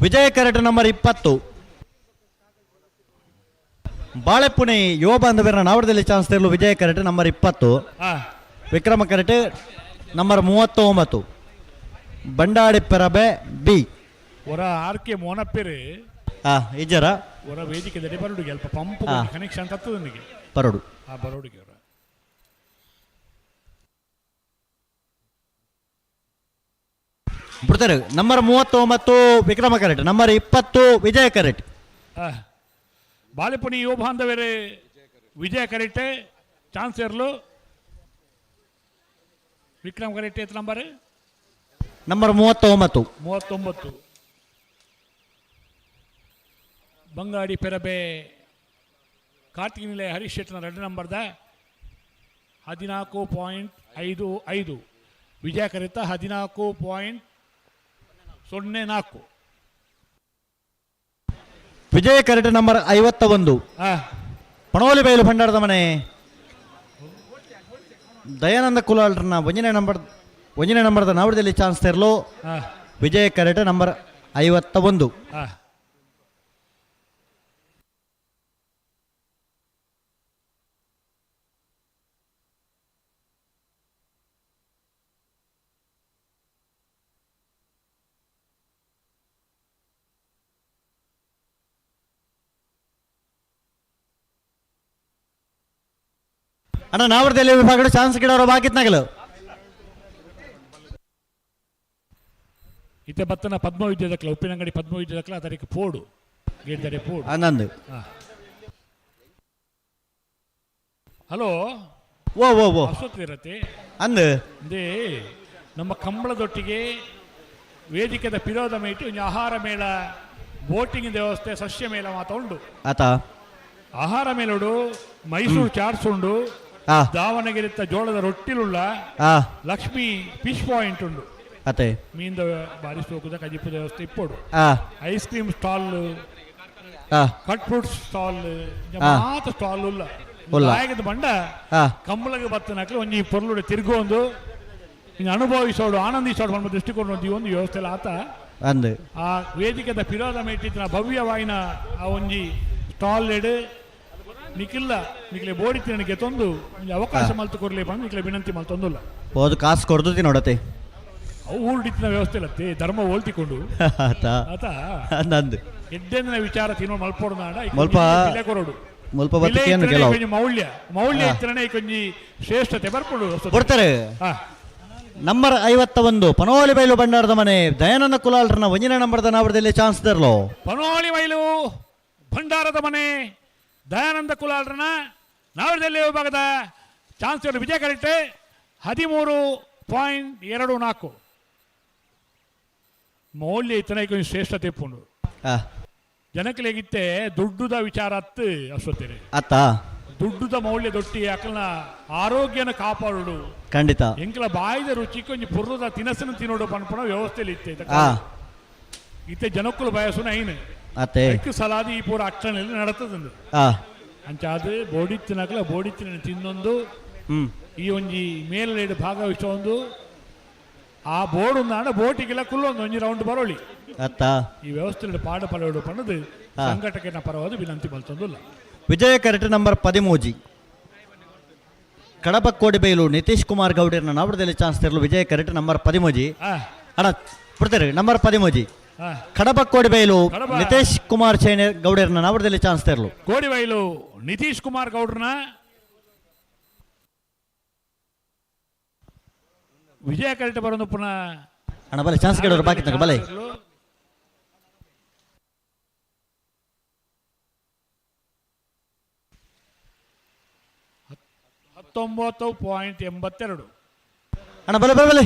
ವಿಜಯ ಕರೆಕ್ಟ್ ನಂಬರ್ 20 ಬಾಳೆಪುಣೆ ಯುವ ಬಾಂಧವರ ನಾವಡದಲ್ಲಿ ಚಾನ್ಸ್ ತೆರಲು ವಿಜಯ ಕರೆಕ್ಟ್ ನಂಬರ್ 20 ವಿಕ್ರಮ ಕರೆಕ್ಟ್ ನಂಬರ್ 39 ಬಂಡಾಡಿ ಪೆರಬೆ ಬಿ ಒರ ಆರ್ಕೆ ಮೋನಪ್ಪೇರು ಇಜರ ಒರ ವೇದಿಕೆ ದಡಿ ಬರೋಡಿಗೆ ಅಲ್ಪ ಪಂಪ್ ಆ. ಕನೆಕ್ಷನ್ ತತ್ತದ ನನಗೆ ಪರೋಡು ಆ ಬರೋಡಿಗೆ ಅವರ ಬಿಡ್ತಾರೆ ನಂಬರ್ 39 ವಿಕ್ರಮ ಕರೆಕ್ಟ್ ನಂಬರ್ 20 ವಿಜಯ ಕರೆಕ್ಟ್ ಬಾಳೆಪುಣಿ ಯುವ ಬಾಂಧವರೇ ವಿಜಯ ಕರೆಕ್ಟೆ ಚಾನ್ಸ್ ಇರಲು ವಿಕ್ರಮ್ ಕರೆಕ್ಟ್ ಎತ್ ನಂಬರ್ ನಂಬರ್ 39 39 ಬಂಗಾಡಿ ಪೆರಬೆ ಕಾರ್ತಿಕ್ ನಿಲಯ ಹರೀಶ್ ಶೆಟ್ಟನ 2 ನಂಬರ್ದ 14.55 ವಿಜಯ ಕರೆತ 14.04 ವಿಜಯ ಕರೆಕ್ಟ್ ನಂಬರ್ 51 ಪಣೋಲಿ ಬಯಲು ಭಂಡಾರದ ಮನೆ ದಯಾನಂದ ಕುಲಾಲ್ರನ್ನ ಒಂಜನೇ ನಂಬರ್ದ ನಾವಡದಲ್ಲಿ ಚಾನ್ಸ್ ತೆರಲು ವಿಜಯ ಕರೆಕ್ಟ್ ನಂಬರ್ 51 ಅಣ್ಣ ನಾವಡದಲ್ಲಿ ವಿಭಾಗದ ಚಾನ್ಸ್ ಗಿಡವರು ಬಾಕಿತ್ನಾಗಲು ಇತ್ತೆ ಬತ್ತನ ಪದ್ಮವಿದ್ಯೆ ದಕ್ಕಲ ಉಪ್ಪಿನಂಗಡಿ ಪದ್ಮವಿದ್ಯೆ ದಕ್ಕಲ ಅದಕ್ಕೆ ಪೋಡು ಗೇಡ್ದಾರೆ ಪೋಡು ಹನ್ನೊಂದು. ಹಲೋ ಓ ಓ ಓ ಅಸೋತ್ವಿರತೆ ಅಂದು ಅಂದೇ ನಮ್ಮ ಕಂಬಳದೊಟ್ಟಿಗೆ ವೇದಿಕೆದ ಪಿರೋದ ಮೇಟಿ ಒಂದು ಆಹಾರ ಮೇಳ ಬೋಟಿಂಗ್ ವ್ಯವಸ್ಥೆ ಸಸ್ಯ ಮೇಳ ಮಾತ ಉಂಡು ಆತ ಆಹಾರ ಮೇಲುಡು ಮೈಸೂರು ಚಾಟ್ಸ್ ಉಂಡು ಆ ದಾವಣಗೆರೆ ಜೋಳದ ರೊಟ್ಟಿಲುಳ್ಳ ಆ ಲಕ್ಷ್ಮಿ ಫಿಶ್ ಪಾಯಿಂಟ್ ಉಂಡು ಅತೆ ಮೀನ್ದ ಬಾರಿಸಿ ಹೋಗುದ ಕಜಿಪುದ ವ್ಯವಸ್ಥೆ ಇಪ್ಪೋಡು ಆ ಐಸ್ ಕ್ರೀಮ್ ಸ್ಟಾಲ್ ಆ ಕಟ್ ಫ್ರೂಟ್ ಸ್ಟಾಲ್ ಆ. ಮಾತ ಸ್ಟಾಲ್ ಉಲ್ಲ ಉಲ್ಲ. ಆಯಗದ ಬಂಡ ಆ ಕಂಬಳಗೆ ಬತ್ತನಕ್ಲೆ ಒಂಜಿ ಪೊರ್ಲುಡೆ ತಿರ್ಗೊಂದು ಹಿಂಗೆ ಅನುಭವಿಸೋಡು ಆನಂದಿಸೋಡು ನಮ್ಮ ದೃಷ್ಟಿಕೋನ ಒಂದು ವ್ಯವಸ್ಥೆ ಎಲ್ಲ ಆತ ಅಂದು ಆ ವೇದಿಕೆದ ಪಿರೋದ ಮೇಟಿನ ಭವ್ಯವಾಯಿನ ಆ ಒಂಜಿ ಸ್ಟಾಲ್ ಎಡ್ ನಿಖಿಲ್ಲ ನಿಖಿಲೆ ಬೋಡಿತಿನಗೆ ತೊಂದು ಒಂಜಿ ಅವಕಾಶ ಮಲ್ತು ಕೊರ್ಲಿ ಬಂದು ನಿಖಿಲೆ ವಿನಂತಿ ಮಲ್ತೊಂದುಲ್ಲ ಹೋದು ಕಾಸು ಕೊಡ್ದು ನೋಡತೆ ಅವು ಊರ್ಡಿತ್ತಿನ ವ್ಯವಸ್ಥೆ ಇಲ್ಲತ್ತೆ ಧರ್ಮ ಹೋಲ್ತಿಕೊಂಡು ಆತ ಆತ ನಂದು ಎಡ್ಡೆಂದಿನ ವಿಚಾರ ತಿನ್ನೋ ಮಲ್ಪೋಡು ನಾಡ ಮಲ್ಪ ಬೆಲೆ ಕೊರೋಡು ಮುಲ್ಪ ಬತ್ತಿಗೆಯನ್ನು ಕೆಲವು ಕೊಂಚ ಮೌಲ್ಯ ಇತ್ತರನೇ ಕೊಂಚಿ ಶ್ರೇಷ್ಠತೆ ಬರ್ಕೊಂಡು ಕೊಡ್ತಾರೆ. ನಂಬರ್ 51 ಪನೋಲಿ ಬೈಲು ಬಂಡಾರದ ಮನೆ ದಯಾನಂದ ಕುಲಾಲ್ರನ್ನ ಒಂಜಿನ ನಂಬರ್ದ ನಾವರದಲ್ಲಿ ಚಾನ್ಸ್ ತರಲು ಪನೋಳಿ ಬೈಲು ಭಂಡಾರದ ಮನೆ ದಯಾನಂದ ಕುಲಾಲ್ರನ್ನ ನಾವರದಲ್ಲಿ ವಿಭಾಗದ ಚಾನ್ಸ್ ವಿಜಯ ಕರೆಕ್ಟ್ 13.24 ಮೌಲ್ಯ ಇತ್ತನೇ ಕೊಂಚ ಶ್ರೇಷ್ಠತೆ ಪುಂಡು ಜನಕ್ಲೆಗಿತ್ತೆ ದುಡ್ಡುದ ವಿಚಾರ ಅತ್ತು ಅಶ್ವತ್ತೆರೆ ಅತ್ತ ದುಡ್ಡುದ ಮೌಲ್ಯ ದೊಟ್ಟಿ ಅಕಲ್ನ ಆರೋಗ್ಯನ ಕಾಪಾಡುಡು ಖಂಡಿತ ಎಂಕಲ ಬಾಯಿದ ರುಚಿ ಕೊಂಚ ಪುರ್ರದ ತಿನಸನ್ನು ತಿನ್ನೋಡು ಪನ್ಪಣ ವ್ಯವಸ್ಥೆಯಲ್ಲಿ ಇತ್ತೆ ಇತ್ತೆ ಜನಕ್ಕಲು ಬಯಸುನ ಐನು ಅತ್ತೆ ಐಕ್ಕು ಸಲಾದಿ ಈ ಪೂರ ಅಕ್ಷರಲ್ಲಿ ನಡತದಂದು ಅಂಚಾದು ಬೋಡಿತ್ತಿನ ತಿನ್ನೊಂದು ಈ ಒಂಜಿ ಮೇಲೆಡೆ ಭಾಗವಹಿಸೊಂದು ಆ ಬೋರ್ಡ್ ನಾಡ ಬೋಟಿಗೆಲ್ಲ ಕುಲ್ಲೊಂದು ಒಂಜಿ ರೌಂಡ್ ಬರೋಳಿ ಅತ್ತ ಈ ವ್ಯವಸ್ಥೆ ಪಾಡ ಪಲೋಡು ಪನ್ನದು ಸಂಘಟಕನ ಪರವಾದ ವಿನಂತಿ ಮಲ್ತೊಂದುಲ್ಲ ವಿಜಯ ಕರೆಕ್ಟ್ ನಂಬರ್ 13 ಕಡಪ ಕೋಡಿಬೈಲು ನಿತೀಶ್ ಕುಮಾರ್ ಗೌಡರ್ನ ನಾವರದಲ್ಲಿ ಚಾನ್ಸ್ ತರಲು ವಿಜಯ ಕರೆಕ್ಟ್ ನಂಬರ್ 13 ಅಣ್ಣ ಬಿಡ್ತಾರೆ ನಂಬರ್ 13 ಕಡಪ ಕೋಡಿಬೈಲು ನಿತೀಶ್ ಕುಮಾರ್ ಚೈನೆ ಗೌಡರ್ನ ನಾವರದಲ್ಲಿ ಚಾನ್ಸ್ ತರಲು ಕೋಡಿಬೈಲು ನಿತೀಶ್ ಕುಮಾರ್ ಗೌಡ್ರನ ವಿಜಯ ಕರೆಕ್ಟ್ ಬರೋದು ಪುನಃ ಅಣ್ಣ ಬಲೆ ಚಾನ್ಸ್ ಕೇಳೋರು ಬಾಕಿ ತಗ ಬಲೆ 19.82 ಅಣ್ಣ ಬಲೆ ಬಲೆ ಬಲೆ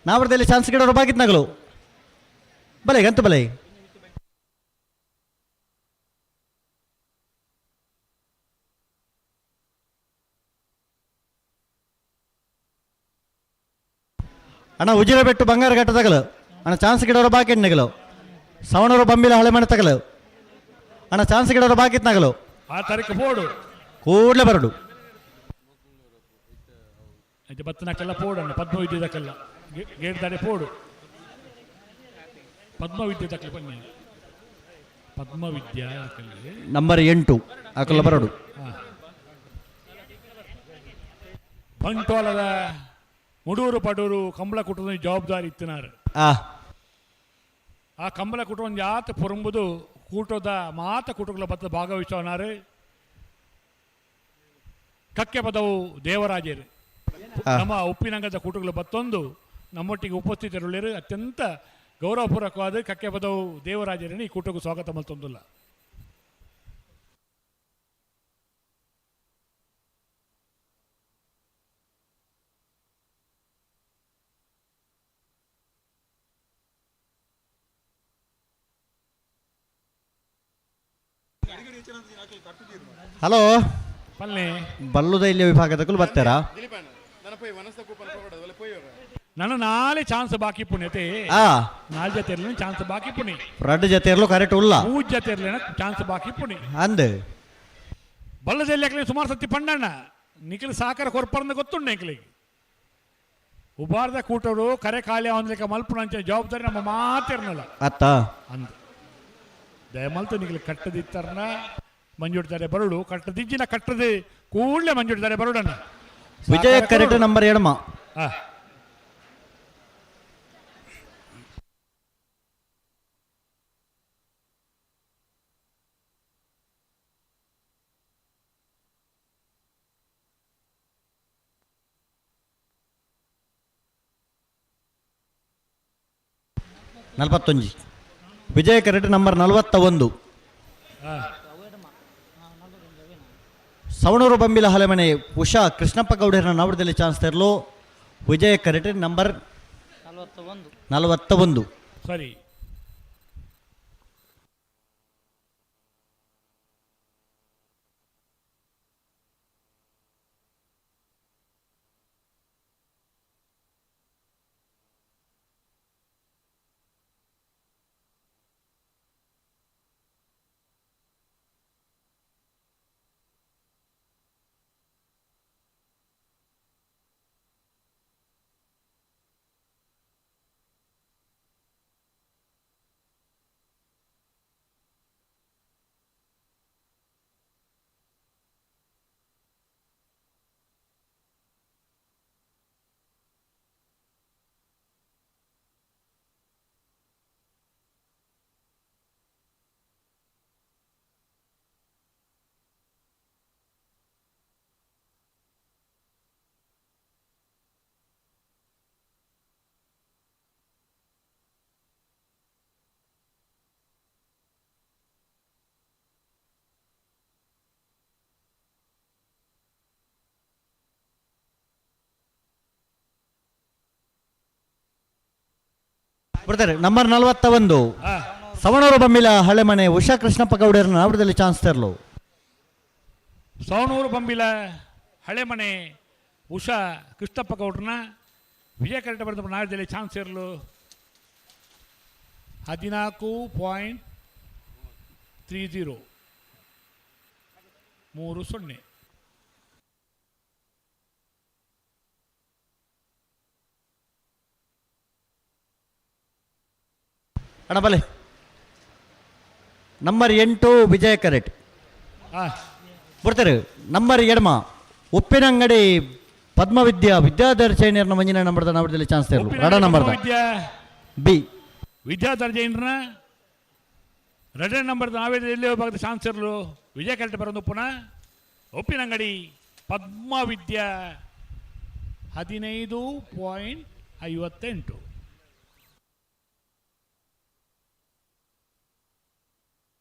ನಾವರದಲ್ಲಿ ಚಾನ್ಸ್ ಕೇಳೋರು ಬಾಕಿ ನಗಲು ಬಲೆ ಗಂತ ಬಲೆ ಅಣ್ಣ ಉಜಿರ ಬೆಟ್ಟು ಬಂಗಾರ ಘಟ್ಟ ತಗಲು ಅಣ್ಣ ಚಾನ್ಸ್ ಗಿಡೋರು ಬಾಕಿ ನಗಲು ಸವಣೂರು ಬಂಬಿಲ ಹಳೆ ಮನೆ ತಗಲು ಅಣ್ಣ ಚಾನ್ಸ್ ಗಿಡೋರು ಬಾಕಿ ನಗಲು ಆ ತಾರೀಕು ಬೋರ್ಡು ಕೂಡಲೇ ಬರಡು ಇದು ಬತ್ತನಕ್ಕೆಲ್ಲ ಪೋಡಣ್ಣ ಪದ್ಮವಿದ್ಯುದಕ್ಕೆಲ್ಲ ಗೇಡ್ದಾಡೆ ಪೋಡು ಪದ್ಮವಿದ್ಯುದಕ್ಕೆ ಬನ್ನಿ ಪದ್ಮವಿದ್ಯಾ ನಂಬರ್ 8 ಆಕಲ್ಲ ಬರಡು ಬಂಟ್ವಾಳದ ಮುಡೂರು ಪಡೂರು ಕಂಬಳ ಕುಟುಂಬದ ಜವಾಬ್ದಾರಿ ಇತ್ತಿನಾರು ಆ ಕಂಬಳ ಕುಟುಂಬ ಜಾತ ಪೊರಂಬುದು ಕೂಟದ ಮಾತ ಕುಟುಂಬಗಳ ಬತ್ತ ಭಾಗವಹಿಸೋನಾರು ಕಕ್ಕೆ ಪದವು ದೇವರಾಜರು ನಮ್ಮ ಉಪ್ಪಿನಂಗದ ಕೂಟಗಳು ಬತ್ತೊಂದು ನಮ್ಮೊಟ್ಟಿಗೆ ಉಪಸ್ಥಿತರುಳ್ಳರು ಅತ್ಯಂತ ಗೌರವಪೂರ್ವಕವಾದ ಕಕ್ಕೆ ಪದವು ದೇವರಾಜರನ್ನು ಈ ಕೂಟಕ್ಕೂ ಸ್ವಾಗತ ಮಲ್ತೊಂದಿಲ್ಲ ಹಲೋ ಪಲ್ಲೆ ಬಲ್ಲುದ ಇಲ್ಲಿ ವಿಭಾಗದಕ್ಕೂ ಬರ್ತಾರಾ ನನ್ನ ನಾಳೆ ಚಾನ್ಸ್ ಬಾಕಿ ಪುಣ್ಯತೆ ನಾಲ್ ಜೊತೆ ಇರಲಿ ಚಾನ್ಸ್ ಬಾಕಿ ಪುಣಿ ರಡ್ ಜೊತೆ ಇರಲು ಕರೆಕ್ಟ್ ಉಲ್ಲ ಮೂರ್ ಜೊತೆ ಇರಲಿ ಚಾನ್ಸ್ ಬಾಕಿ ಪುಣಿ ಅಂದ್ ಬಲ್ಲದಲ್ಲಿ ಸುಮಾರು ಸತಿ ಪಂಡಣ್ಣ ನಿಖಿಲ್ ಸಾಕರ ಕೊರ್ಪರ್ನ ಗೊತ್ತುಂಡು ನಿಖಿಲಿಗೆ ಉಬಾರ್ದ ಕೂಟರು ಕರೆ ಖಾಲಿ ಅವನ್ಲಿಕ್ಕೆ ಮಲ್ಪುಣ ಅಂತ ಜವಾಬ್ದಾರಿ ನಮ್ಮ ಮಾತಿರ್ನಲ್ಲ ಅತ್ತ ಅಂದ ದಯಮಲ್ತು ನಿಖಿಲ್ ಕಟ್ಟದಿತ್ತರ್ನ ಮಂಜುಡ್ತಾರೆ ಬರುಡು ಕಟ್ಟದಿಜ್ಜಿನ ಕಟ್ಟದು ಕೂಡಲೇ ಮಂಜುಡ್ತಾರೆ ಬರುಡಣ್ಣ ವಿಜಯ ಕರೆಕ್ಟ್ ನಂಬರ್ 2 41 ವಿಜಯ ಕರೆಕ್ಟ್ ನಂಬರ್ 41 ಸವಣೂರು ಬಂಬಿಲ ಹಲೆಮನೆ ಉಷಾ ಕೃಷ್ಣಪ್ಪ ಗೌಡರ ನಾವಡದಲ್ಲಿ ಚಾನ್ಸ್ ತೆರಲು ವಿಜಯ ಕರೆಕ್ಟ್ ನಂಬರ್ 41. ಸರಿ. ಬರ್ತಾರೆ ನಂಬರ್ 41 ಸವಣೂರು ಬಂಬಿಲ ಹಳೆಮನೆ ಉಷಾ ಕೃಷ್ಣಪ್ಪ ಗೌಡರ ನಾವಡದಲ್ಲಿ ಚಾನ್ಸ್ ತೆರಲು. ಸವಣೂರು ಬಂಬಿಲ ಹಳೆಮನೆ ಉಷಾ ಕೃಷ್ಣಪ್ಪ ಗೌಡ್ರನ್ನ ವಿಜಯ ಕರೆಕ್ಟ್ ಬರೆದ ನಾವಡದಲ್ಲಿ ಚಾನ್ಸ್ ಇರಲು 14.30 30. ಅಣ್ಣ ಬಲೆ ನಂಬರ್ 8 ವಿಜಯ ಕರೆಕ್ಟ್ ಬರ್ತಾರೆ. ನಂಬರ್ 2 ಉಪ್ಪಿನಂಗಡಿ ಪದ್ಮವಿದ್ಯಾ ವಿದ್ಯಾಧರ್ ಚೈನರ್ನ ಮಂಜಿನ ನಂಬರ್ದ ನಾವಡದಲ್ಲಿ ಚಾನ್ಸ್ ತೆರಲು. ರಡ ನಂಬರ್ದ ಬಿ ವಿದ್ಯಾಧರ್ ಜೈನರ್ನ ರೆಡ್ ನಂಬರ್ದ ನಾವಡದಲ್ಲಿ ಭಾಗದ ಚಾನ್ಸ್ ಇರಲು ವಿಜಯ ಕರೆಕ್ಟ್ ಬರೋದು ಪುನಃ ಉಪ್ಪಿನಂಗಡಿ ಪದ್ಮವಿದ್ಯಾ 15.58.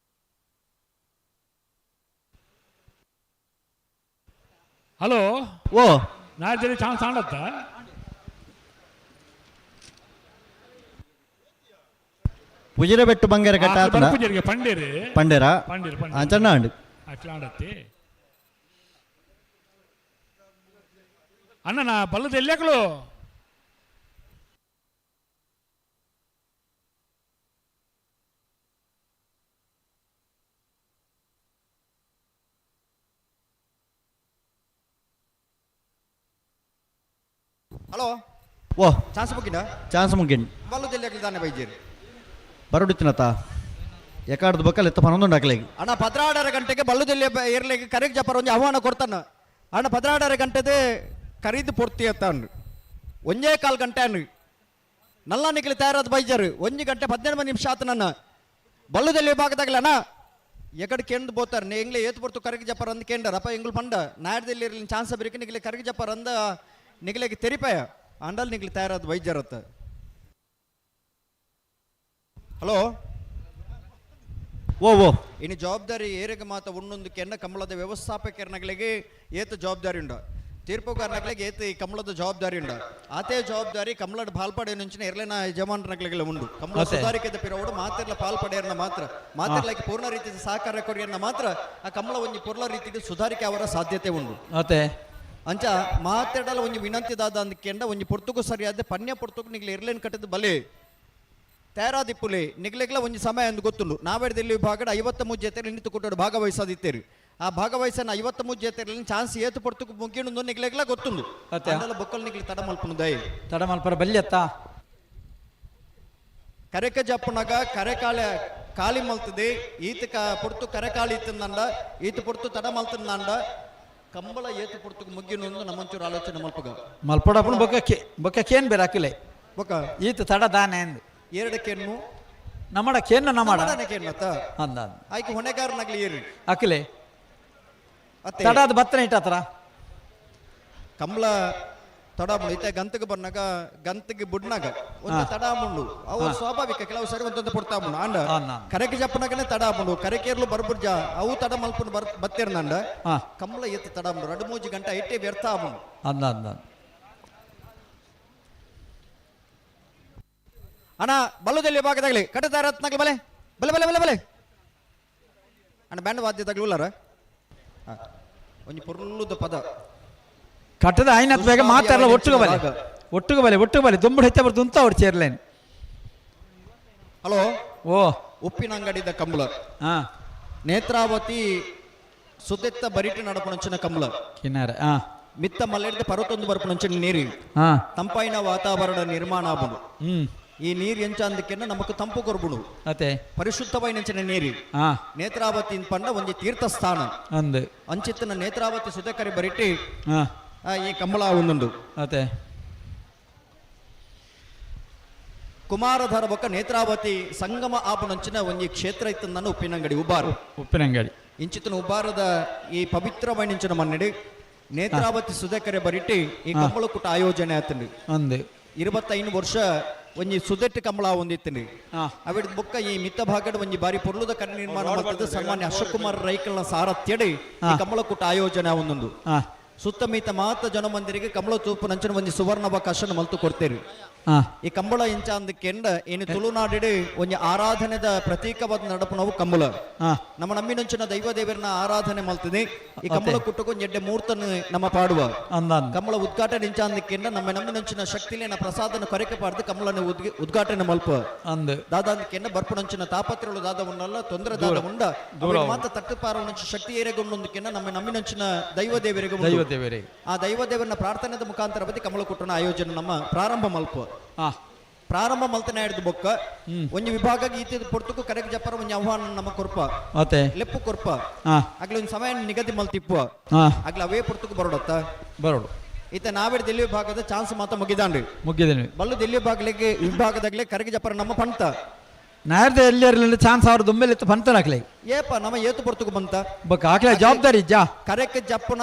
ಹಲೋ ಓ ನಾಳೆ ಚಾನ್ಸ್ ಆಡತ್ತಾ? ಪುಜಿರಬೆಟ್ಟು ಬಂಗಾರ ಕಟ್ಟ ಪಂಡೇರು ಪಂಡೇರ ಚೆನ್ನಂಡು ಅಟ್లా ಆಡತ್ತೆ ಅಣ್ಣ ನಾ ಬಲ್ಲದ ಎಲ್ಲಾಕಲು ಹಲೋ ಓ ಚಾನ್ಸ್ ಮುಗಿನ ಚಾನ್ಸ್ ಮುಗಿನ್ ಬಲ್ಲದಲ್ಲಿ ತಾನೆ ಬೈಜೀರಿ ಬರುಡಿತ್ತಿನತ್ತ ಯಾಕಾಡ್ದು ಬಕ್ಕಲ್ ಎತ್ತ 11 ಹಾಕ್ಲಿಗೆ ಅಣ್ಣ 16 ಗಂಟೆಗೆ ಬಲ್ಲದಲ್ಲಿ ಇರ್ಲಿಕ್ಕೆ ಕರೆಗೆ ಜಪರ ಒಂದು ಆಹ್ವಾನ ಕೊಡ್ತಾನ ಅಣ್ಣ 16 ಗಂಟೆದೆ ಖರೀದಿ ಪೂರ್ತಿ ಅತ್ತ ಒಂಜೇ 1/4 ಗಂಟೆ ಅನ್ನು ನಲ್ಲ ನಿಖಿಲಿ ತಯಾರಾದ ಬೈಜರು 1 ಗಂಟೆ 17 ನಿಮಿಷ ಆತ ನನ್ನ ಬಲ್ಲದಲ್ಲಿ ವಿಭಾಗದಾಗಲ ಅಣ್ಣ ಎಕಡೆ ಕೇಂದ್ರ ಬೋತಾರ ನೀ ಎಂಗ್ಲೆ ಏತ್ ಬರ್ತು ಕರೆಗೆ ಜಪರ ಅಂದ್ ಕೇಂದ್ರ ಅಪ್ಪ ಎಂಗ್ಳು ಪಂಡ ನಾಡ್ದಲ್ಲಿ ಇರಲಿ ಚಾನ್ಸ್ ಬರೀಕ ನಿಗಲಿ ಕರೆಗೆ ಜಪರ ಅಂದ ನಿಗಲಿಗೆ ತೆರಿಪಾಯ ಅಂಡಲ್ ನಿಗಲಿ ತಯಾರಾದ ವೈದ್ಯರತ್ತ. ಹಲೋ ಓ ಓ ಇನ್ನು ಜವಾಬ್ದಾರಿ ಏರಿಗೆ ಮಾತ ಉಣ್ಣೊಂದಕ್ಕೆ ಎನ್ನ ಕಮಲದ ವ್ಯವಸ್ಥಾಪಕರನಗಳಿಗೆ ಏತ ಜವಾಬ್ದಾರಿ ಉಂಡ ತೀರ್ಪುಗಾರನಗಳಿಗೆ ಏತ ಈ ಕಮಲದ ಜವಾಬ್ದಾರಿ ಉಂಡ ಆತೇ ಜವಾಬ್ದಾರಿ ಕಮಲದ ಪಾಲ್ಪಡೆ నుంచిన ಎರ್ಲೆನ ಯಜಮಾನರನಗಳಿಗೆ ಉಂಡು ಕಮಲ ಸುಧಾರಿಕೆದ ಪಿರವಡು ಮಾತಿರ್ಲ ಪಾಲ್ಪಡೆಯರ್ನ ಮಾತ್ರ ಮಾತಿರ್ಲಕ್ಕೆ ಪೂರ್ಣ ರೀತಿಯ ಸಹಕಾರ ಕೊರಿಯರ್ನ ಮಾತ್ರ ಆ ಕಮಲ ಒಂಜಿ ಪೂರ್ಣ ರೀತಿಯ ಸುಧಾರಿಕೆ ಅವರ ಸಾಧ್ಯತೆ ಉಂಡು ಮತ್ತೆ ಅಂಚ ಮಾತಾಡಲು ಒಂಜಿ ವಿನಂತಿದಾದ ಅಂದ್ಕೆಂಡ ಒಂಜಿ ಪುರ್ತುಕು ಸರಿಯಾದ ಪನ್ಯ ಪುರ್ತುಕು ನಿಗ್ಲಿ ಇರ್ಲೇನ್ ಕಟ್ಟಿದ ಬಲೆ ತಯಾರಾದಿಪ್ಪುಲೆ ನಿಗ್ಲೆಗ್ಲ ಒಂಜಿ ಸಮಯ ಅಂದು ಗೊತ್ತುಂಡು ನಾವೆಡ್ದಲ್ಲಿ ವಿಭಾಗದ 53 ಜೊತೆಯಲ್ಲಿ ನಿಂತು ಕೊಟ್ಟೋಡು ಭಾಗವಹಿಸದಿತ್ತೇರಿ ಆ ಭಾಗವಹಿಸನ 53 ಜೊತೆಯಲ್ಲಿ ಚಾನ್ಸ್ ಏತು ಪುರ್ತುಕು ಮುಗಿಯುಂಡು ನಿಗ್ಲೆಗ್ಲ ಗೊತ್ತುಂಡು ಅದೆಲ್ಲ ಬೊಕ್ಕಲ್ ನಿಗ್ಲಿ ತಡ ಮಲ್ಪುನು ದಯ ತಡ ಮಲ್ಪರ ಬಲ್ಯತ್ತ ಕರೆಕ ಜಪ್ಪನಾಗ ಕರೆಕಾಲ ಖಾಲಿ ಮಲ್ತದೆ ಈತ ಪುರ್ತು ಕರೆಕಾಲಿ ಇತ್ತಂದಂಡ ಈತ ಪುರ್ತು ತಡ ಮಲ್ತಂದಂಡ ಕಂಬಳ ಏತು ಪುರ್ತುಕು ಮುಗಿಯುಂಡು ನಮ್ಮಂಚೂರು ಆಲೋಚನೆ ಮಲ್ಪಗ ಮಲ್ಪಡಪ್ಪನ ಬೊಕ್ಕೇನ್ ಬೇರೆ ಹಾಕಿಲ್ಲ ಬೊಕ್ಕ ಈತ ತಡ ದಾನೆ ಅಂದು ಎರಡಕ್ಕೇನು ನಮ್ಮಡ ಕೇನ್ನ ನಮ್ಮಡ ಕೇನ್ನತ್ತ ಅಂದ ಆಯ್ಕೆ ಹೊಣೆಗಾರನಾಗ್ಲಿ ಏರಿ ಹಾಕಿಲೆ ತಡ ಅದು ಬತ್ತನೆ ಇಟ್ಟಾತರ ಕಮಲ ತಡಾಮುಂಡು ಇತ್ತೆ ಗಂತಗೆ ಬಂದಾಗ ಗಂತಗೆ ಬುಡ್ನಾಗ ಒಂದು ತಡಾಮುಂಡು ಅವು ಸ್ವಾಭಾವಿಕ ಕೆಲವು ಸರಿ ಒಂದೊಂದು ಪುಡ್ತಾಮುಂಡು ಅಂಡ ಕರೆಗೆ ಜಪ್ಪನಾಗನೆ ತಡಾಮುಂಡು ಕರೆಕೇರ್ಲು ಬರ್ಬುರ್ಜ ಅವು ತಡ ಮಲ್ಪುಂಡು ಬತ್ತೇರ್ನಂಡ ಕಮ್ಮಲ ಎತ್ತು ತಡಾಮುಂಡು 2-3 ಗಂಟೆ ಐಟೆ ವ್ಯರ್ಥ ಆಮುಂಡು ಅಂದ ಅಂದ ಅಣ್ಣ ಬಲ್ಲುದಲ್ಲಿ ಭಾಗದಾಗಲಿ ಕಟ್ಟದ ರತ್ನಾಗ್ಲಿ ಬಲೆ ಬಲೆ ಬಲೆ ಬಲೆ ಬಲೆ ಅಣ್ಣ ಬ್ಯಾಂಡ್ ವಾದ್ಯದಾಗ್ಲಿ ಉಲ್ಲಾರ ಒಂಜಿ ಪುರ್ಲುದ ಪದ ಕಟ್ಟದ ಆಯ್ನತ್ ಬೇಗ ಮಾತಾಡಲ್ಲ ಒಟ್ಟಿಗೆ ಬಲೆ ದುಂಬುಡು ಹೆಚ್ಚ ಬರ್ದು ಅಂತ ಅವ್ರು ಸೇರ್ಲೇನು. ಹಲೋ ಓ ಉಪ್ಪಿನಂಗಡಿದ ಕಂಬಳ ನೇತ್ರಾವತಿ ಸುದೆತ್ತ ಬರಿಟಿ ನಡಪುಣಂಚಿನ ಕಂಬಳ ಕಿನ್ನಾರ ಮಿತ್ತ ಮಲ್ಲೆಡ್ದು ಪರ್ವತೊಂದು ಬರ್ಪುಣಂಚಿನ ನೀರು ತಂಪಾಯಿನ ವಾತಾವರಣ ನಿರ್ಮಾಣ ಆಗುದು. ಈ ನೀರು ಎಂಚ ಅಂದಕ್ಕೆನ್ನ ನಮಕ್ ತಂಪು ಕೊರ್ಬುಡು ಅತೆ ಪರಿಶುದ್ಧವಾಯಿನಂಚಿನ ನೀರು ನೇತ್ರಾವತಿ ಪಂಡ ಒಂಜಿ ತೀರ್ಥ ಸ್ಥಾನ ಅಂದು ಅಂಚಿತ್ತಿನ ನೇತ್ರಾವತಿ ಸುದೆಕರಿ ಬರಿಟಿ ಈ ಕಂಬಳ ಒಂದುಂಡು ಅತೆ ಕುಮಾರಧಾರ ಬೊಕ್ಕ ನೇತ್ರಾವತಿ ಸಂಗಮ ಆಪುಣಂಚಿನ ಒಂಜಿ ಕ್ಷೇತ್ರ ಇತ್ತು ನನ್ನ ಉಪ್ಪಿನಂಗಡಿ ಉಪ್ಪಿನಂಗಡಿ ಇಂಚಿತ್ತಿನ ಉಬ್ಬಾರದ ಈ ಪವಿತ್ರವಾಯಿನಿಂಚಿನ ಮನ್ನಡಿ ನೇತ್ರಾವತಿ ಸುದೆಕರೆ ಬರಿಟಿ ಈ ಕಂಬಳ ಕುಟ ಆಯೋಜನೆ ಆತಂಡಿ ಅಂದು 25 ವರ್ಷ ಒಂಜಿ ಸುದೆಟ್ಟು ಕಂಬಳ ಹೊಂದಿತ್ತಂಡಿ ಅವಿಡ ಬೊಕ್ಕ ಈ ಮಿತ್ತ ಭಾಗದ ಒಂಜಿ ಬಾರಿ ಪೊರ್ಲುದ ಕನ್ನಡ ನಿರ್ಮಾಣ ಮಾಡ್ತದೆ ಸನ್ಮಾನ್ಯ ಅಶೋಕ್ ಕುಮಾರ್ ರೈಕಲ್ನ ಸಾರಥ್ಯಡಿ ಈ ಕಂಬಳ ಕುಟ ಆಯೋಜನೆ ಒಂದೊಂದು ಸುತ್ತಮೀತ ಮಾತ ಜನಮಂದಿರಿಗೆ ಕಂಬಳ ತೂಪು ನಂಚಿನ ಒಂಜಿ ಸುವರ್ಣಾವಕಾಶನ ಮಲ್ತು ಕೊಡ್ತೇರಿ. ಈ ಕಂಬಳ ಇಂಚ ಅಂದಕ್ಕೆಂಡ ಏನು ತುಳುನಾಡಿಡೆ ಒಂಜಿ ಆರಾಧನೆದ ಪ್ರತೀಕವಾದ ನಡಪನವು ಕಂಬಳ ನಮ್ಮ ನಮ್ಮಿನಂಚಿನ ದೈವ ದೇವರನ್ನ ಆರಾಧನೆ ಮಲ್ತದೆ. ಈ ಕಂಬಳ ಕುಟ್ಟುಕೊಂಡು ಎಡ್ಡೆ ಮೂರ್ತನ ನಮ್ಮ ಪಾಡುವ ಕಂಬಳ ಉದ್ಘಾಟನೆ ಇಂಚ ಅಂದಕ್ಕೆಂಡ ನಮ್ಮ ನಮ್ಮಿನಂಚಿನ ಶಕ್ತಿಲೇನ ಪ್ರಸಾದನ ಕೊರಕೆ ಪಾಡ್ದು ಕಂಬಳನ ಉದ್ಘಾಟನೆ ಮಲ್ಪ ದಾದ ಅಂದಕ್ಕೆಂಡ ಬರ್ಪುಣಂಚಿನ ತಾಪತ್ರಗಳು ದಾದ ಉಂಡಲ್ಲ ತೊಂದರೆ ದಾದ ಉಂಡ ಮಾತ ತಟ್ಟುಪಾರ ಶಕ್ತಿ ಏರೆಗೊಂಡೊಂದಕ್ಕೆಂಡ ನಮ್ಮ ನಮ್ಮಿನಂಚಿನ ದೈವ ದೇವರಿಗೆ ಆ ದೈವ ದೇವರನ್ನ ಪ್ರಾರ್ಥನೆದ ಮುಖಾಂತರ ಬದಿ ಕಂಬಳ ಕುಟ್ಟನ ಆಯೋಜನೆ ನಮ್ಮ ಪ್ರಾರಂಭ ಮಲ್ಪ ಪ್ರಾರಂಭ ಮಲ್ತನ ಹಿಡಿದು ಬೊಕ್ಕ ಒಂಜಿ ವಿಭಾಗ ಗೀತೆ ಪೊರ್ತುಕು ಕರೆಗೆ ಜಪ್ಪರ ಒಂಜಿ ಆಹ್ವಾನ ನಮ್ಮ ಕೊರ್ಪ ಲೆಪ್ಪು ಕೊರ್ಪ ಆಗ್ಲ ಒಂದ್ ಸಮಯ ನಿಗದಿ ಮಲ್ತಿಪ್ಪು ಆಗ್ಲ ಅವೇ ಪೊರ್ತುಕು ಬರೋಡು ಈತ ನಾವಿಡ್ ದಿಲ್ಲಿ ವಿಭಾಗದ ಚಾನ್ಸ್ ಮಾತ ಮುಗಿದೇನೆ ಬಲ್ಲು ದಿಲ್ಲಿ ವಿಭಾಗದಾಗ್ಲೆ ಕರೆಗೆ ಜಪ್ಪರ ನಮ್ಮ ಪಂತ ನಾರ್ದ ಎಲ್ಲಿ ಚಾನ್ಸ್ ಅವ್ರ ದುಂಬೆಲ್ ಇತ್ತು ಪಂತನಾಕ್ಲೆ ಏಪ ನಮ್ಮ ಏತು ಪೊರ್ತುಕು ಬಂತ ಬೊಕ್ಕ ಆಕ್ಲೆ ಜವಾಬ್ದಾರಿ ಜಾ ಕರೆಗೆ ಜಪ್ಪನ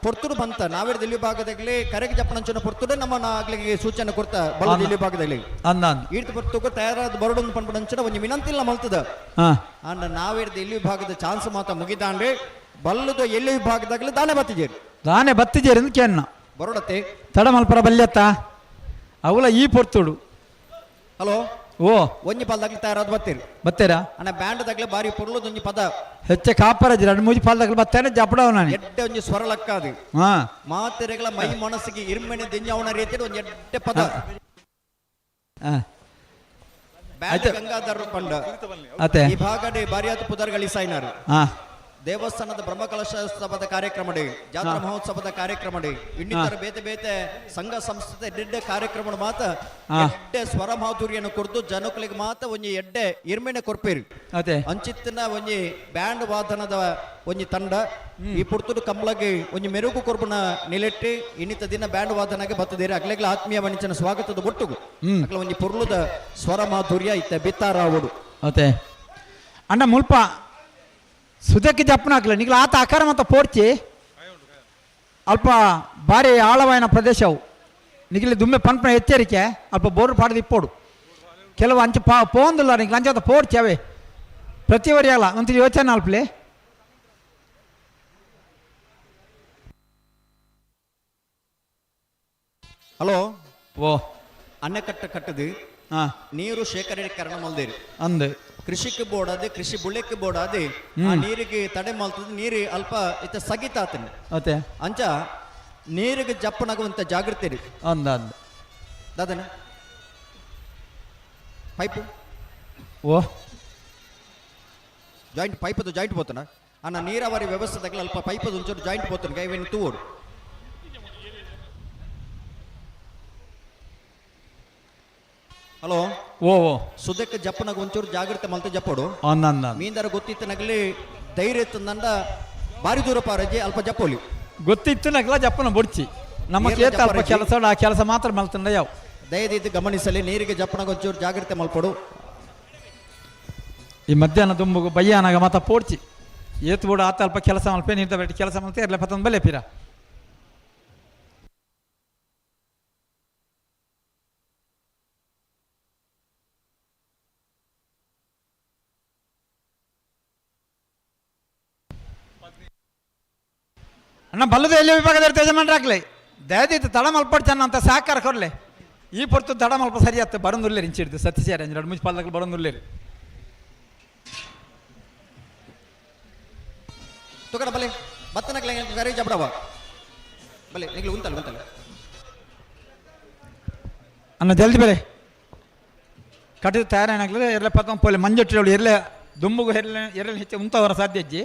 ಪೊರ್ತುಡು ಬಂತ ನಾವಿಡ್ ದಿಲ್ಲಿ ಭಾಗದಾಗ್ಲಿ ಕರೆಗೆ ಜಪ್ಪನ ಪೊರ್ತುಡು ನಮ್ಮ ಆಗ್ಲಿಗೆ ಸೂಚನೆ ಕೊಡ್ತ ಬಲ್ಲು ದಿಲ್ಲಿ ಭಾಗದಾಗ್ಲಿ ಈಡ್ತು ಪೊರ್ತುಕು ತಯಾರಾದ ಬರೋಡೊಂದು ಪಂಪಡಂಚನ ಒಂಜಿ ವಿನಂತಿಲ್ಲ ಮಲ್ತದ ಅಂಡ ನಾವಿಡ್ದ ಎಲ್ಲಿ ವಿಭಾಗದ ಚಾನ್ಸ್ ಮಾತ ಮುಗಿದಾಂಡ್ರೆ ಬಲ್ಲುದ ಎಲ್ಲಿ ವಿಭಾಗದಾಗ್ಲಿ ದಾನೆ ಬತ್ತಿಜೇರಿ ಅಂತ ಕೇನ್ನ ಬರೋಡತ್ತೆ ತಡ ಮಲ್ಪರ ಬಲ್ಯತ್ತ ಅವಳ ಈ ಪೊರ್ತುಡು ಹಲೋ ಓ ಒಂಜಿ ಪಾಲ್ದಾಗ್ಲಿ ತಯಾರಾದ ಬತ್ತೇರಾ ಅಣ್ಣ ಬ್ಯಾಂಡ್ದಾಗ್ಲೆ ಬಾರಿ ಪೊರ್ಲುದ ಒಂಜಿ ಪದ ಹೆಚ್ಚೆ ಕಾಪರಜಿ 2-3 ಪಾಲ್ದಾಗ್ಲಿ ಬತ್ತೇನೆ ಜಪಡವ ನಾನು ಎಡ್ಡೆ ಒಂಜಿ ಸ್ವರಲಕ್ಕ ಅದು ಮಾತೆರೆಗಳ ಮೈ ಮನಸ್ಸಿಗೆ ಇರ್ಮೆನೆ ದೆಂಜವನ ರೀತಿಯ ಒಂಜಿ ಎಡ್ಡೆ ಪದ ಬ್ಯಾಂಡ್ ಗಂಗಾಧರ್ ಪಂಡ ಅತೆ ಈ ಭಾಗಡೆ ಬಾರಿಯಾದ ಪುದರ್ಗಳಿ ಸಾಯ್ನಾರು ದೇವಸ್ಥಾನದ ಬ್ರಹ್ಮಕಲಶೋತ್ಸವದ ಕಾರ್ಯಕ್ರಮ ಜಾತ್ರಾ ಮಹೋತ್ಸವದ ಕಾರ್ಯಕ್ರಮ ಇನ್ನಿತರ ಬೇತೆ ಬೇತೆ ಸಂಘ ಸಂಸ್ಥೆ ಎಡ್ಡೆ ಕಾರ್ಯಕ್ರಮ ಮಾತ ಎಡ್ಡೆ ಸ್ವರ ಮಾಧುರ್ಯನ ಕೊರ್ದು ಜನಕುಲಿಗೆ ಮಾತ ಒಂಜಿ ಎಡ್ಡೆ ಇರ್ಮೆನೆ ಕೊರ್ಪೇರಿ ಅಂಚಿತ್ತಿನ ಒಂಜಿ ಬ್ಯಾಂಡ್ ವಾದನದ ಒಂಜಿ ತಂಡ ಈ ಪುರ್ತುಡು ಕಂಬಳಗೆ ಒಂಜಿ ಮೆರುಗು ಕೊರ್ಬನ ನಿಲೆಟ್ಟಿ ಇನ್ನಿತ ದಿನ ಬ್ಯಾಂಡ್ ವಾದನಗೆ ಬತ್ತದೇರಿ ಅಗ್ಲೆಗ್ಲ ಆತ್ಮೀಯ ವಣಿಚನ ಸ್ವಾಗತದ ಒಟ್ಟುಗು ಅಗ್ಲ ಒಂಜಿ ಪುರ್ಲುದ ಸ್ವರ ಮಾಧುರ್ಯ ಇತ್ತ ಬಿತ್ತಾರಾವುಡು ಅತೆ ಅಣ್ಣ ಮುಲ್ಪ ಸುದಕ್ಕೆ ಜಪ್ಪನಾಗ್ಲ ನಿಗ್ಲ ಆತ ಆಕಾರ ಮತ್ತು ಪೋಡ್ಚಿ ಅಲ್ಪ ಭಾರಿ ಆಳವಾಯಿನ ಪ್ರದೇಶವು ನಿಗಲಿ ದುಮ್ಮೆ ಪಂಪನ ಎಚ್ಚರಿಕೆ ಅಲ್ಪ ಬೋರ್ ಪಾಡ್ದು ಇಪ್ಪೋಡು ಕೆಲವು ಅಂಚೆ ಪೋಂದಿಲ್ಲ ನಿಗ್ಲ ಅಂಚ ಪೋಡ್ಚಿ ಅವೇ ಪ್ರತಿವರಿಯಲ್ಲ ಒಂದು ಯೋಚನೆ ಅಲ್ಪಲಿ ಹಲೋ ಓ ಅಣೆಕಟ್ಟು ಕಟ್ಟದು ನೀರು ಶೇಖರೀಕರಣ ಮಲ್ದೇರಿ ಅಂದು ಕೃಷಿಗೆ ಬೋಡಾದೆ ಕೃಷಿ ಬುಳ್ಳೆಕ್ಕೆ ಬೋಡಾದೆ ಆ ನೀರಿಗೆ ತಡೆ ಮಲ್ತದ ನೀರು ಅಲ್ಪ ಇತ್ತ ಸಗಿತ ಆತನ ಅತೆ ಅಂಚ ನೀರಿಗೆ ಜಪ್ಪನಾಗುವಂತ ಜಾಗೃತಿ ರೀ ಅಂದ ಅಂದ ದಾದನ ಪೈಪು ಓ ಜಾಯಿಂಟ್ ಪೈಪದು ಜಾಯಿಂಟ್ ಬೋತನ ಅನ್ನ ನೀರಾವರಿ ವ್ಯವಸ್ಥೆದಾಗಲ ಅಲ್ಪ ಪೈಪದು ಒಂಚೂರು ಜಾಯಿಂಟ್ ಬೋತನ ಕೈವೇನು ತೂವೋಡು ಹಲೋ ಓ ಸುದಕ್ಕೆ ಜಪ್ಪನಾಗ ಒಂಚೂರು ಜಾಗ್ರತೆ ಮಲ್ತ ಜಪ್ಪಡು ಮೀಂದರ ಗೊತ್ತಿತ್ತ ನಗಲಿ ಧೈರ್ಯ ತಂದಂಡ ಬಾರಿ ದೂರ ಪಾರಜೆ ಅಲ್ಪ ಜಪ್ಪೋಲಿ ಗೊತ್ತಿತ್ತು ನಗಲ ಜಪ್ಪನ ಬೊಡ್ಚಿ ನಮ್ಮ ಅಲ್ಪ ಕೆಲಸ ಆ ಕೆಲಸ ಮಾತ್ರ ಮಲ್ತಂಡ ಯಾವ ದಯದಿದ್ದು ಗಮನಿಸಲಿ ನೀರಿಗೆ ಜಪ್ಪನಾಗ ಒಂಚೂರು ಜಾಗ್ರತೆ ಮಲ್ಪಡು ಈ ಮಧ್ಯಾಹ್ನ ತುಂಬು ಬಯ್ಯಾನಾಗ ಮಾತ ಪೋಡ್ಚಿ ಏತು ಬೋಡ ಆತ ಅಲ್ಪ ಕೆಲಸ ಮಲ್ಪೆ ನಿಂತ ಬೆಟ್ಟಿ ಕೆಲಸ ಮಲ್ತೆ ಎಲ್ಲ ಪತ್ತೊಂದು ಬಲೆ ಪಿರ ಅಣ್ಣ ಬಲ್ಲದ ಎಲ್ಲಿ ವಿಭಾಗದ ಯಜಮಾನರಾಗ್ಲಿ ದಯದಿತ್ತು ತಡ ಮಲ್ಪಡ್ತಾನ ಅಂತ ಸಹಕಾರ ಕೊಡ್ಲೆ ಈ ಪೊರ್ತು ತಡ ಮಲ್ಪ ಸರಿ ಆಯ್ತು ಬರೋದಿಲ್ಲ ಇಂಚಿಡ್ದು ಸತ್ಯಸಾರ ಎರಡು ಮುಚ್ಚಿ ಪಾಲದಲ್ಲಿ ಬರೋದಿಲ್ಲ ತುಕಡ ಬಲೆ ಬತ್ತನಕ್ಲೆ ಕರೆ ಜಬಡವ ಬಲೆ ನಿಗ್ಲು ಉಂತಲ್ಲ ಉಂತಲ್ಲ ಅನ್ನ ಜಲ್ದಿ ಬೆಲೆ ಕಟ್ಟಿದ ತಯಾರೇನಾಗಲಿ ಎರಲ ಪಕ್ಕ ಪೋಲೆ ಮಂಜೊಟ್ಟಿರೋಳು ಎರಲೆ ದುಂಬುಗು ಎರಲೆ ಹೆಚ್ಚು ಉಂತವರ ಸಾಧ್ಯ ಅಜ್ಜಿ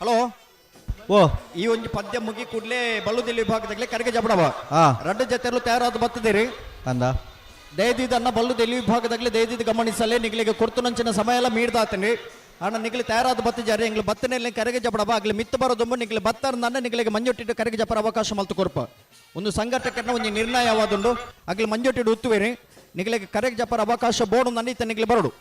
ಹಲೋ ಓ ಈ ಒಂದು ಪದ್ಯ ಮುಗಿ ಕೂಡಲೇ ಬಲ್ಲುದಿಲ್ಲಿ ವಿಭಾಗದಾಗಲೇ ಕರೆಗೆ ಜಬಡವ ಹಾ ರಡ್ಡು ಜೊತೆಯಲ್ಲೂ ತಯಾರಾದ ಬರ್ತದಿರಿ ಅಂದ ದಯದಿದ್ದು ಅನ್ನ ಬಲ್ಲುದಿಲ್ಲಿ ವಿಭಾಗದಾಗಲೇ ದಯದಿದ್ದು ಗಮನಿಸಲೇ ನಿಗ್ಲಿಗೆ ಕೊರ್ತು ನಂಚಿನ ಸಮಯ ಎಲ್ಲ ಮೀಡ್ದಾತನಿ ಅಣ್ಣ ನಿಗ್ಲಿ ತಯಾರಾದ ಬತ್ತಿಜಾರಿ ಎಂಗ್ಲು ಬತ್ತನಲ್ಲಿ ಕರೆಗೆ ಜಬಡವ ಆಗ್ಲಿ ಮಿತ್ತು ಬರೋದೊಂಬ ನಿಗ್ಲಿ ಬತ್ತ ನನ್ನ ನಿಗ್ಲಿಗೆ ಮಂಜೊಟ್ಟಿಟ್ಟು ಕರೆಗೆ ಜಪರ ಅವಕಾಶ ಮಲ್ತು ಕೊರ್ಪ ಒಂದು ಸಂಘಟಕರನ್ನ ಒಂದು ನಿರ್ಣಯವಾದುಂಡು ಆಗ್ಲಿ ಮಂಜೊಟ್ಟಿಟ್ಟು ಉತ್ತುವೇರಿ ನಿಗ್ಲಿಗೆ ಕರೆಗೆ ಜಪರ ಅವಕಾಶ ಬೋರ್ಡು ನನ್ನೀತ ನಿಗ್ಲಿ ಬರಡು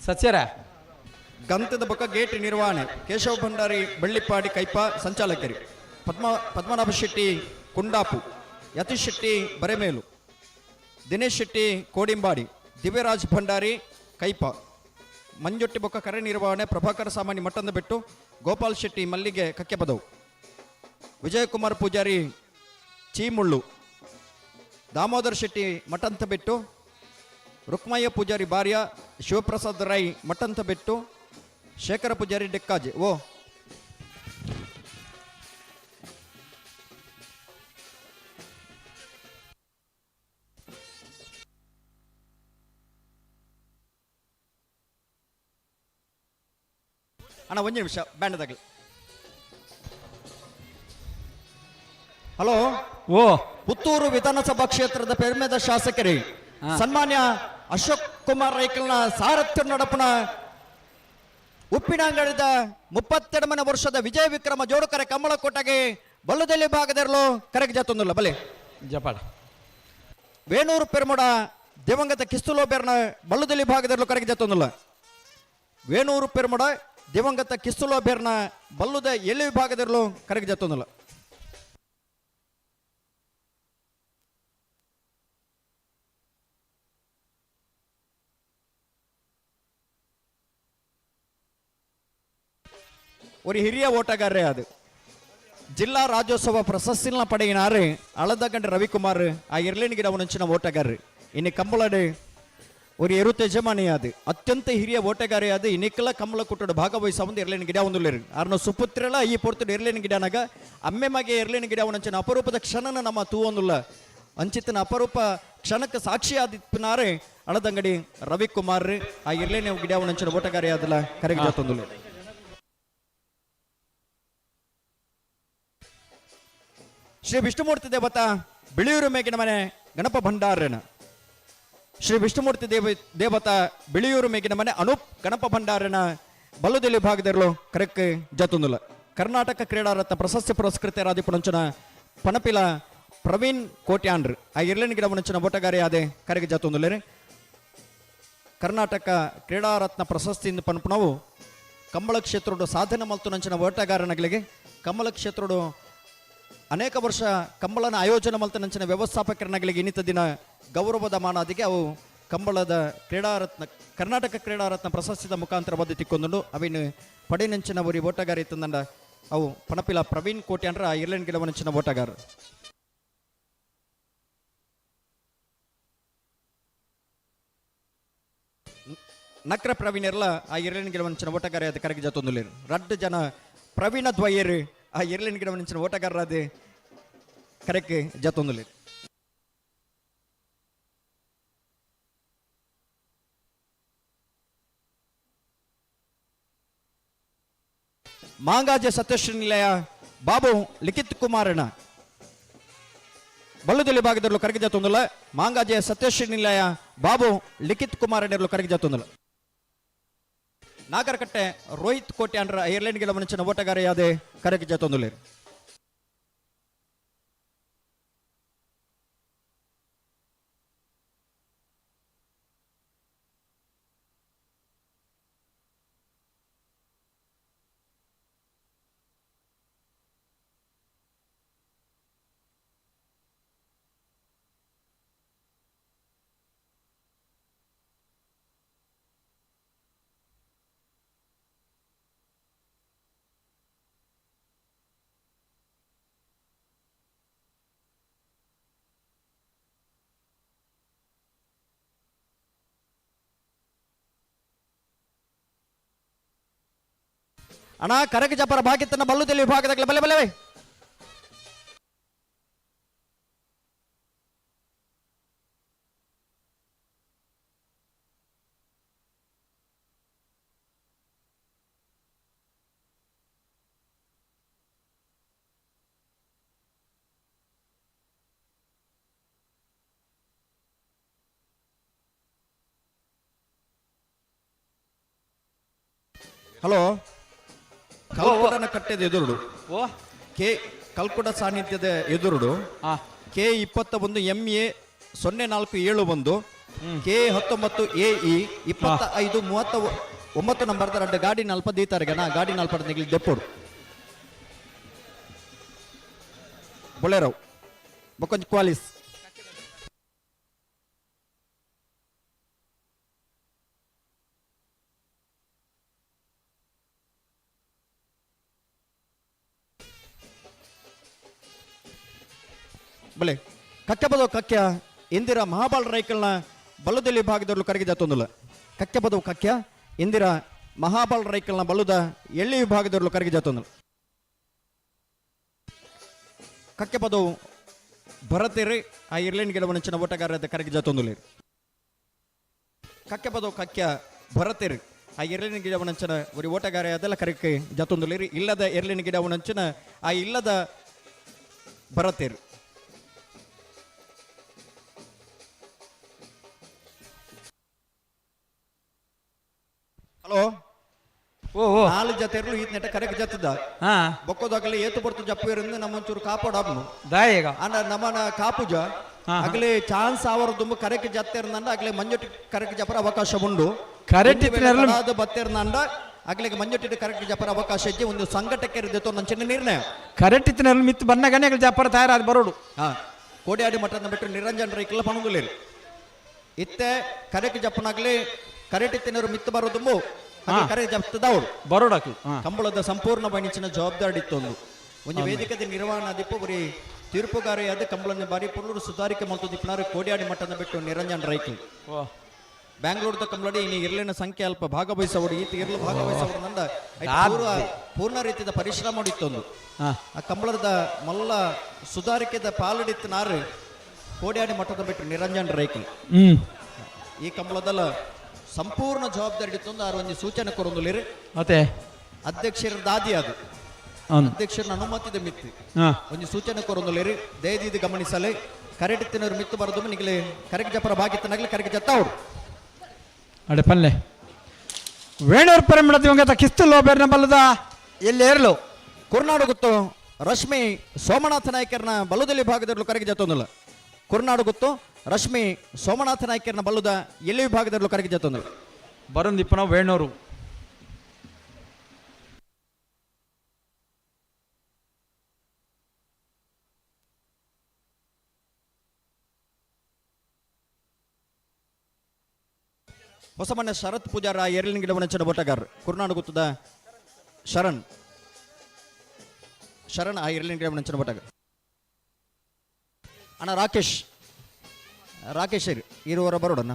ಸತ್ಯರ ಗಂತದ ಬೊಕ್ಕ ಗೇಟ್ ನಿರ್ವಹಣೆ ಕೇಶವ ಭಂಡಾರಿ ಬೆಳ್ಳಿಪ್ಪಾಡಿ ಕೈಪ ಸಂಚಾಲಕರಿ ಪದ್ಮನಾಭ ಶೆಟ್ಟಿ ಕುಂಡಾಪು ಯತೀಶ್ ಶೆಟ್ಟಿ ಬರೆಮೇಲು ದಿನೇಶ್ ಶೆಟ್ಟಿ ಕೋಡಿಂಬಾಡಿ ದಿವ್ಯರಾಜ್ ಭಂಡಾರಿ ಕೈಪ ಮಂಜೊಟ್ಟಿ ಬೊಕ್ಕ ಕರೆ ನಿರ್ವಹಣೆ ಪ್ರಭಾಕರ ಸಾಮಾನ್ಯ ಮಟ್ಟಂದ ಬಿಟ್ಟು ಗೋಪಾಲ್ ಶೆಟ್ಟಿ ಮಲ್ಲಿಗೆ ಕಕ್ಕೆ ಪದವು ವಿಜಯಕುಮಾರ್ ಪೂಜಾರಿ ಚೀಮುಳ್ಳು ದಾಮೋದರ್ ಶೆಟ್ಟಿ ಮಠಂತ ಬಿಟ್ಟು ರುಕ್ಮಯ್ಯ ಪೂಜಾರಿ ಬಾರ್ಯ ಶಿವಪ್ರಸಾದ್ ರೈ ಮಠಂತ ಬಿಟ್ಟು ಶೇಖರ ಪೂಜಾರಿ ಡೆಕ್ಕಾಜಿ ಓ ಅಣ್ಣ ಒಂದು ನಿಮಿಷ ಬ್ಯಾಂಡ್ದಾಗಲಿ ಹಲೋ ಓ ಪುತ್ತೂರು ವಿಧಾನಸಭಾ ಕ್ಷೇತ್ರದ ಪೆರ್ಮೆದ ಶಾಸಕರೇ ಸನ್ಮಾನ್ಯ ಅಶೋಕ್ ಕುಮಾರ್ ರೈಕಲ್ನ ಸಾರಥ್ಯ ನಡಪನ ಉಪ್ಪಿನಂಗಡಿದ 32ನೇ ವರ್ಷದ ವಿಜಯ ವಿಕ್ರಮ ಜೋಡುಕರೆ ಕಮ್ಮಳಕೋಟಗೆ ಬಲ್ಲುದೆಲ್ಲಿ ಭಾಗದಲ್ಲೂ ಕರೆಗೆ ಜಾತೊಂದಿಲ್ಲ ಬಲೆ ಜಪಾಡ ವೇಣೂರು ಪೆರ್ಮುಡ ದಿವಂಗತ ಕಿಸ್ತುಲೋಬೇರ್ನ ಬಲ್ಲುದೆಲ್ಲಿ ಭಾಗದಲ್ಲೂ ಕರೆಗೆ ಜಾತೊಂದಿಲ್ಲ ವೇಣೂರು ಪೆರ್ಮುಡ ದಿವಂಗತ ಕಿಸ್ತುಲೋಬೇರ್ನ ಬಲ್ಲುದ ಎಲ್ಲಿ ವಿಭಾಗದಲ್ಲೂ ಕರೆಗೆ ಜಾತೊಂದಿಲ್ಲ ஒரு ಹಿರಿಯ ಓಟಗಾರರೇ ಅದು ಜಿಲ್ಲಾ ರಾಜ್ಯೋತ್ಸವ ಪ್ರಶಸ್ತಿನ ಪಡೆಯಿನಾರು ಅಳದಗಂಡ ರವಿಕುಮಾರ್ ಆ ಇರ್ಲೇನಿ ಗಿಡ ಒಂಚಿನ ಓಟಗಾರರು ಇನ್ನು ಕಂಬಳಡೆ ஒரு ಎರುತ ಯಜಮಾನಿ ಅದು ಅತ್ಯಂತ ಹಿರಿಯ ಓಟಗಾರಿ ಅದು ಇನ್ನಿಕ್ಕಲ ಕಂಬಳ ಕುಟ್ಟಡ ಭಾಗವಹಿಸ ಒಂದು ಇರ್ಲೇನಿ ಗಿಡ ಒಂದುಲ್ಲೇರು ಆರ್ನ ಸುಪುತ್ರಲ ಈ ಪೊರ್ತು ಇರ್ಲೇನಿ ಗಿಡನಾಗ ಅಮ್ಮೆ ಮಗೆ ಇರ್ಲೇನಿ ಗಿಡ ಒಂಚಿನ ಅಪರೂಪದ ಕ್ಷಣನ ನಮ್ಮ ತೂವೊಂದುಲ್ಲ ಅಂಚಿತನ ಅಪರೂಪ ಕ್ಷಣಕ್ಕೆ ಸಾಕ್ಷಿ ಆದಿತ್ನಾರೆ ಅಳದಂಗಡಿ ರವಿಕುಮಾರ್ ಆ ಇರ್ಲೇನಿ ಗಿಡ ಒಂಚಿನ ಓಟಗಾರಿ ಅದಲ್ಲ ಕರೆಗೆ ಜಾತೊಂದುಲ್ಲ ಶ್ರೀ ವಿಷ್ಣುಮೂರ್ತಿ ದೇವತಾ ಬಿಳಿಯೂರು ಮೇಗಿನ ಮನೆ ಗಣಪ ಭಂಡಾರನ ಶ್ರೀ ವಿಷ್ಣುಮೂರ್ತಿ ದೇವತಾ ಬಿಳಿಯೂರು ಮೇಗಿನ ಮನೆ ಅನೂಪ್ ಗಣಪ ಭಂಡಾರನ ಬಲ್ಲುದೆಲ್ಲಿ ಭಾಗದಲ್ಲೂ ಕರೆಕ್ಕೆ ಜಾತೊಂದುಲ್ಲ ಕರ್ನಾಟಕ ಕ್ರೀಡಾ ರತ್ನ ಪ್ರಶಸ್ತಿ ಪುರಸ್ಕೃತರಾದಿ ಪುಣಂಚನ ಪನಪಿಲ ಪ್ರವೀಣ್ ಕೋಟ್ಯಾಂಡ್ರ್ ಆ ಇರ್ಲೇನಿ ಗಿಡ ಮುಂಚಿನ ಓಟಗಾರಿ ಆದೆ ಕರೆಗೆ ಜಾತೊಂದುಲ್ಲರಿ ಕರ್ನಾಟಕ ಕ್ರೀಡಾ ರತ್ನ ಪ್ರಶಸ್ತಿಯಿಂದ ಪನ್ಪುಣವು ಕಂಬಳ ಕ್ಷೇತ್ರೋಡು ಸಾಧನೆ ಮಲ್ತುನಂಚಿನ ಓಟಗಾರನಗಳಿಗೆ ಕಂಬಳ ಕ್ಷೇತ್ರೋಡು ಅನೇಕ ವರ್ಷ ಕಂಬಳನ ಆಯೋಜನೆ ಮಲ್ತನಂಚಿನ ವ್ಯವಸ್ಥಾಪಕರನಗಳಿಗೆ ಇನ್ನಿತ ದಿನ ಗೌರವದ ಮಾನಾದಿಗೆ ಅವು ಕಂಬಳದ ಕ್ರೀಡಾರತ್ನ ಕರ್ನಾಟಕ ಕ್ರೀಡಾರತ್ನ ಪ್ರಶಸ್ತಿದ ಮುಖಾಂತರ ಬದ್ದು ತಿಕ್ಕೊಂದು ಅವಿನ ಪಡೆನಂಚಿನ ಒರಿ ಓಟಗಾರ ಇತ್ತಂದಂಡ ಅವು ಪಣಪಿಲ ಪ್ರವೀಣ್ ಕೋಟೆ ಅಂದ್ರ ಇರ್ಲೆಂಡ್ ಗಿಡವನಂಚಿನ ಓಟಗಾರ. ನಕ್ರ ಪ್ರವೀಣರ್ಲ ಆ ಇರ್ಲೆಂಡ್ ಗಿಡವನಂಚಿನ ಓಟಗಾರ ಅದು ಕರೆಗೆ ಜೊತ್ತೊಂದುಲೇರು ರಡ್ಡು ಜನ ಪ್ರವೀಣ ದ್ವಯರು ಆ ಇರ್ಲೆಂಡ್ ಗಿಡವನಂಚಿನ ಓಟಗಾರ ಅದು ಕರೆಕ್ಕೆ ಜೊತ್ತೊಂದುಲೇರು. ಮಾಂಗಾಜೆ ಸತ್ಯಶ್ರೀ ನಿಲಯ ಬಾಬು ಲಿಖಿತ್ ಕುಮಾರಣ್ಣ ಬಲ್ಲುದಲಿ ಭಾಗದಲ್ಲೂ ಕರಗಿ ಜಾತೊಂದಲ್ಲ. ಮಾಂಗಾಜೆ ಸತ್ಯಶ್ರೀ ನಿಲಯ ಬಾಬು ಲಿಖಿತ್ ಕುಮಾರಣ್ಣರು ಕರಗಿ ಜಾತೊಂದಲ್ಲ. ನಾಗರಕಟ್ಟೆ ರೋಹಿತ್ ಕೋಟೆ ಅಂಡ್ರ ಐರ್ಲೆಂಡ್ ಗಿಡ ಮನುಷ್ಯನ ಓಟಗಾರ ಯಾದೆ ಕರಗಿ ಜಾತೊಂದಲ್ಲ. ಅಣ್ಣ ಕರಗ ಜಪರ ಭಾಗ್ಯತನ ಬಲ್ಲುದಲ್ಲಿ ವಿಭಾಗದಾಗಲೇ ಬಲೆ ಬಲೆವೆ. ಹಲೋ, ಕಲ್ಕುಡನ ಕಟ್ಟೆದ ಎದುರುಡು ಕೆ ಕಲ್ಕುಡ ಸಾನ್ನಿಧ್ಯದ ಎದುರುಡು K21 MA 0471 K19 AE 2539 ನಂಬರ್ದ ಎರಡು ಗಾಡಿ ನಲ್ಪದೀತಾರೆಗನ ಗಾಡಿ ನಲ್ಪದ ನಿಗಲಿ ದೆಪ್ಪೋಡು ಬೊಳೆರವ್ ಬೊಕೊಂಜ್ ಕ್ವಾಲಿಸ್ ಬಲೆ ಕಕ್ಕೆ ಬದವು ಕಕ್ಯ ಇಂದಿರಾ ಮಹಾಬಾಲ್ ರೈಕಲ್ನ ಬಲ್ಲುದಲ್ಲಿ ಭಾಗದಲ್ಲೂ ಕರಗಿ ಜಾತೊಂದಲ್ಲ. ಕಕ್ಕೆ ಬದವು ಕಕ್ಯ ಇಂದಿರಾ ಮಹಾಬಾಲ್ ರೈಕಲ್ನ ಬಲ್ಲುದ ಎಳ್ಳಿ ವಿಭಾಗದಲ್ಲೂ ಕರಗಿ ಜಾತೊಂದಲ್ಲ. ಕಕ್ಕೆ ಬದವು ಭರತೇರಿ ಆ ಇರ್ಲೆಂಡ್ ಗಿಡ ಮನುಷ್ಯನ ಓಟಗಾರದ ಕರಗಿ ಜಾತೊಂದಲ್ಲ. ಕಕ್ಕೆ ಬದವು ಕಕ್ಯ ಭರತೇರಿ ಆ ಇರ್ಲೆಂಡ್ ಗಿಡ ಮನುಷ್ಯನ ಒಂದು ಓಟಗಾರ ಅದೆಲ್ಲ ಕರಕ್ಕೆ ಜಾತೊಂದಲ್ಲ. ಇಲ್ಲದ ಇರ್ಲೆಂಡ್ ಗಿಡ ಮನುಷ್ಯನ ಆ ಇಲ್ಲದ ಭರತೇರಿ ಹಲೋ ನಾಲ್ಕು ಜತೆರ್ಲು ಈ ನೆಟ್ಟ ಕರೆಗೆ ಜತ್ತದ ಬೊಕ್ಕೋದಾಗಲಿ ಏತು ಬರ್ತು ಜಪ್ಪಿರಿಂದ ನಮ್ಮಂಚೂರು ಕಾಪಾಡಬ್ನು ದಾಯಗ ಅಣ್ಣ ನಮ್ಮನ ಕಾಪುಜ ಆಗ್ಲೇ ಚಾನ್ಸ್ ಅವರ ತುಂಬ ಕರೆಗೆ ಜತ್ತೇರ್ನಂಡ ಆಗ್ಲೇ ಮಂಜೊಟ್ಟಿ ಕರೆಗೆ ಜಪರ ಅವಕಾಶ ಉಂಡು. ಕರೆಕ್ಟ್ ಬತ್ತೇರ್ನಂಡ ಆಗ್ಲಿಗೆ ಮಂಜೊಟ್ಟಿ ಕರೆಗೆ ಜಪರ ಅವಕಾಶ ಇಜ್ಜಿ ಒಂದು ಸಂಘಟಕ್ಕೆ ಇರ್ದಿತ್ತು ನನ್ನ ಚಿನ್ನ ನಿರ್ಣಯ ಕರೆಕ್ಟ್ ಇತ್ತಿನಲ್ಲಿ ಮಿತ್ತು ಬನ್ನಗನೆ ಜಪರ ತಯಾರಾದ ಬರೋಡು. ಕೋಡಿಯಾಡಿ ಮಠದ ಬಿಟ್ಟು ನಿರಂಜನ್ ರೈಕಲ್ಲ ಪಣಗುಲೇರಿ ಇತ್ತೆ ಕರೆಗೆ ಜಪ್ಪನಾಗ್ಲಿ ಕರೆಕ್ಟ್ ಇತ್ತಿನವರು ಮಿತ್ತು ಬರೋದು ಕರೆ ಜಪ್ತದವ್ರು ಬರೋಡಾಕಿ ಕಂಬಳದ ಸಂಪೂರ್ಣ ಬಣಿಚಿನ ಜವಾಬ್ದಾರಿ ಇತ್ತು. ಒಂದು ವೇದಿಕೆದ ನಿರ್ವಹಣಾ ದಿಪ್ಪು ಬರೀ ತೀರ್ಪುಗಾರಿಯಾದ ಕಂಬಳನ ಬಾರಿ ಪುನರು ಸುಧಾರಿಕೆ ಮತ್ತು ದಿಪ್ಪನಾರು ಕೋಡಿಯಾಡಿ ಮಠದ ಬಿಟ್ಟು ನಿರಂಜನ್ ರೈಕಲ್ ಬ್ಯಾಂಗ್ಳೂರ್ದ ಕಂಬಳಡಿ ಇನ್ನು ಇರ್ಲಿನ ಸಂಖ್ಯೆ ಅಲ್ಪ ಭಾಗವಹಿಸೋರು ಈತ ಇರ್ಲು ಭಾಗವಹಿಸೋರ್ನಂದ ಪೂರ್ಣ ರೀತಿಯ ಪರಿಶ್ರಮ ಮಾಡಿತ್ತೊಂದು ಆ ಕಂಬಳದ ಮಲ್ಲ ಸುಧಾರಿಕೆದ ಪಾಲಡಿತ್ತು ನಾರು ಕೋಡಿಯಾಡಿ ಮಠದ ಬಿಟ್ಟು ನಿರಂಜನ್ ರೈಕಲ್ ಈ ಕಂಬಳದಲ್ಲ ಸಂಪೂರ್ಣ ಜವಾಬ್ದಾರಿ ಇತ್ತೊಂದು ಆರು ಒಂದು ಸೂಚನೆ ಕೊರೊಂದುಲೇರಿ ಮತ್ತೆ ಅಧ್ಯಕ್ಷರ ದಾದಿ ಅದು ಅಧ್ಯಕ್ಷರನ್ನ ಅನುಮತಿದ ಮಿತ್ತಿ ಒಂದು ಸೂಚನೆ ಕೊರೊಂದುಲೇರಿ ದಯದಿದ್ದು ಗಮನಿಸಲೇ ಕರೆಕ್ಟ್ ತಿನ್ನೋರು ಮಿತ್ತು ಬರೋದು ನಿಗಲೇ ಕರೆಕ್ಟ್ ಜಪರ ಭಾಗಿತ್ತನಾಗ್ಲಿ ಕರೆಕ್ಟ್ ಜತ್ತ ಅವ್ರು ಅಡೆ ಪಲ್ಲೆ ವೇಣೂರು ಪರಿಮಳದ ಇವಂಗ ಕಿಸ್ತು ಲೋಬೇರ್ನ ಬಲ್ಲದ ಎಲ್ಲಿ ಏರ್ಲು ಕುರ್ನಾಡು ಗೊತ್ತು ರಶ್ಮಿ ಸೋಮನಾಥ ನಾಯ್ಕರ್ನ ಬಲ್ಲುದಲ್ಲಿ ಭಾಗದಲ್ಲೂ ಕರೆಕ್ಟ್ ಜತ್ತೊಂದಲ್ಲ. ಕುರ್ನಾಡು ಗೊತ್ತು ರಶ್ಮಿ ಸೋಮನಾಥ ನಾಯ್ಕರ್ನ ಬಲ್ಲುದ ಎಲ್ಲಿ ವಿಭಾಗದಲ್ಲೂ ಕರೆಗೆ ಜತ್ತೊಂದಲ್ಲ. ಬರೋಂದಿಪ್ಪನ ವೇಣೂರು ಹೊಸಮನೆ ಶರತ್ ಪೂಜಾರ ಎರಲಿನ ಗಿಡವನ ಬೋಟಗಾರ್ ಕುರ್ನಾಡು ಗುತ್ತದ ಶರಣ್ ಶರಣ್ ಆ ಎರಲಿನ ಗಿಡವನ ಬೋಟಗಾರ್ ಅಣ್ಣ ರಾಕೇಶ್ ಇರುವರ ಬರೋಡಣ್ಣ.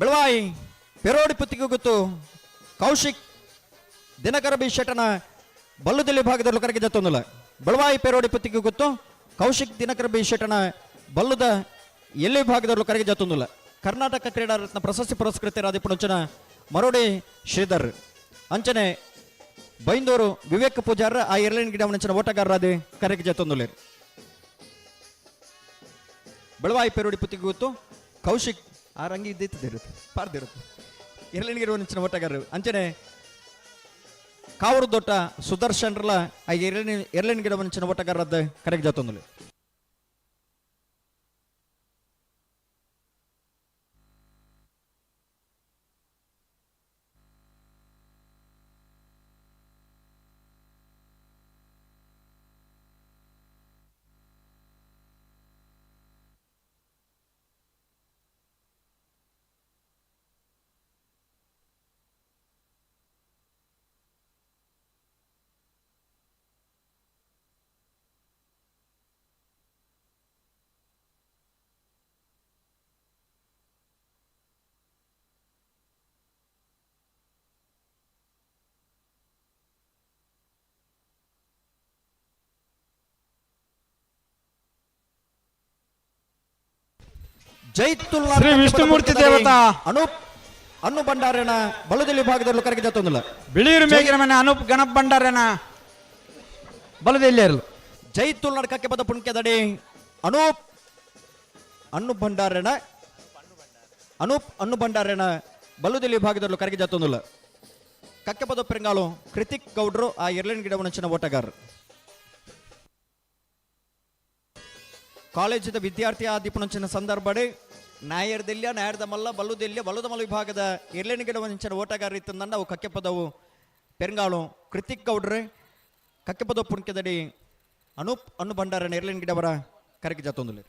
ಬೆಳವಾಯಿ ಪೆರೋಡಿ ಪುತ್ತಿಗೆ ಗೊತ್ತು ಕೌಶಿಕ್ ದಿನಕರ ಬಿ ಶೆಟ್ಟನ ಬಲ್ಲುದಲ್ಲಿ ಭಾಗದಲ್ಲೂ ಕರೆಗೆ ಜತ್ತೊಂದಲ್ಲ. ಬೆಳವಾಯಿ ಪೆರೋಡಿ ಪುತ್ತಿಗೆ ಗೊತ್ತು ಕೌಶಿಕ್ ದಿನಕರ ಬಿ ಶೆಟ್ಟನ ಬಲ್ಲುದ ಎಲ್ಲಿ ಭಾಗದಲ್ಲೂ ಕರೆಗೆ ಜತ್ತೊಂದಲ್ಲ. ಕರ್ನಾಟಕ ಕ್ರೀಡಾ ರತ್ನ ಪ್ರಶಸ್ತಿ ಪುರಸ್ಕೃತರಾದ ಪುಣಚನ ಮರೋಡಿ ಶ್ರೀಧರ್ ಅಂಚನೆ ಬೈಂದೂರು ವಿವೇಕ್ ಪೂಜಾರ ಆ ಎರಲಿನ ಗಿಡವನ ಓಟಗಾರರಾದ ಕರೆಗೆ ಜತ್ತೊಂದಲ್ಲ. ಬೆಳವಾಯಿ ಪೆರೋಡಿ ಪುತ್ತಿಗೆ ಗೊತ್ತು ಕೌಶಿಕ್ ಆ ರಂಗಿ ಇದ್ದಿರುತ್ತೆ ಪಾರ್ದಿರುತ್ತೆ ಎರಲಿನಗಿರುವ ನೆಚ್ಚಿನ ಓಟಗಾರರು ಅಂಚನೆ ಕಾವೂರು ದೊಡ್ಡ ಸುದರ್ಶನ್ರಲ್ಲ ಆ ಎರಲಿನ ಗಿಡವ ನೆಚ್ಚಿನ ಓಟಗಾರರಾದ ಕರೆಗೆ ಜತ್ತೊಂದಲ್ಲ. ಶ್ರೀ ವಿಷ್ಣುಮೂರ್ತಿ ದೇವತಾ ಅನೂಪ್ ಅನ್ನು ಭಂಡಾರನ ಬಲದಲ್ಲಿ ಭಾಗದಲ್ಲೂ ಕರೆಗೆ ಜತ್ತೊಂದಲ್ಲ. ಬಿಳಿಯೂರು ಮೇಗಿನ ಮನೆ ಅನೂಪ್ ಗಣಪ್ ಭಂಡಾರನ ಬಲದಲ್ಲಿ ಇರಲು ಜೈತುಲ್ ನಡಕಕ್ಕೆ ಬದ ಪುಣ್ಯದಡಿ ಅನೂಪ್ ಅನ್ನು ಭಂಡಾರನ ಅನ್ನು ಭಂಡಾರನ ಬಲದಲ್ಲಿ ಭಾಗದಲ್ಲೂ ಕರೆಗೆ ಜತ್ತೊಂದಲ್ಲ. ಕಕ್ಕೆ ಪದ ಪೆರಂಗಾಲು ಕೃತಿಕ್ ಗೌಡ್ರು ಆ ಎರಲಿನ ಗಿಡವನ ಓಟಗಾರ ಕಾಲೇಜಿದ ವಿದ್ಯಾರ್ಥಿ ಆದಿಪುಣಂಚಿನ ಸಂದರ್ಭಡೆ ನ್ಯಾಯದ ಮಲ್ಲ ಬಲ್ಲುದ ಮಲ್ಲ ವಿಭಾಗದ ಎರಲಿನ ಗಿಡವಂಚಿನ ಓಟಗಾರ ಇತ್ತಂದ ಅವು ಕಕ್ಕೆ ಪದವು ಪೆರಂಗಾಳು ಕೃತಿಕ್ ಗೌಡ್ರೆ ಕಕ್ಕೆ ಪದ ಪುಣ್ಯದಡಿ ಅನೂಪ್ ಅನ್ನು ಭಂಡಾರನ ಎರಲಿನ ಗಿಡವರ ಕರೆಗೆ ಜತ್ತೊಂದಲ್ಲ.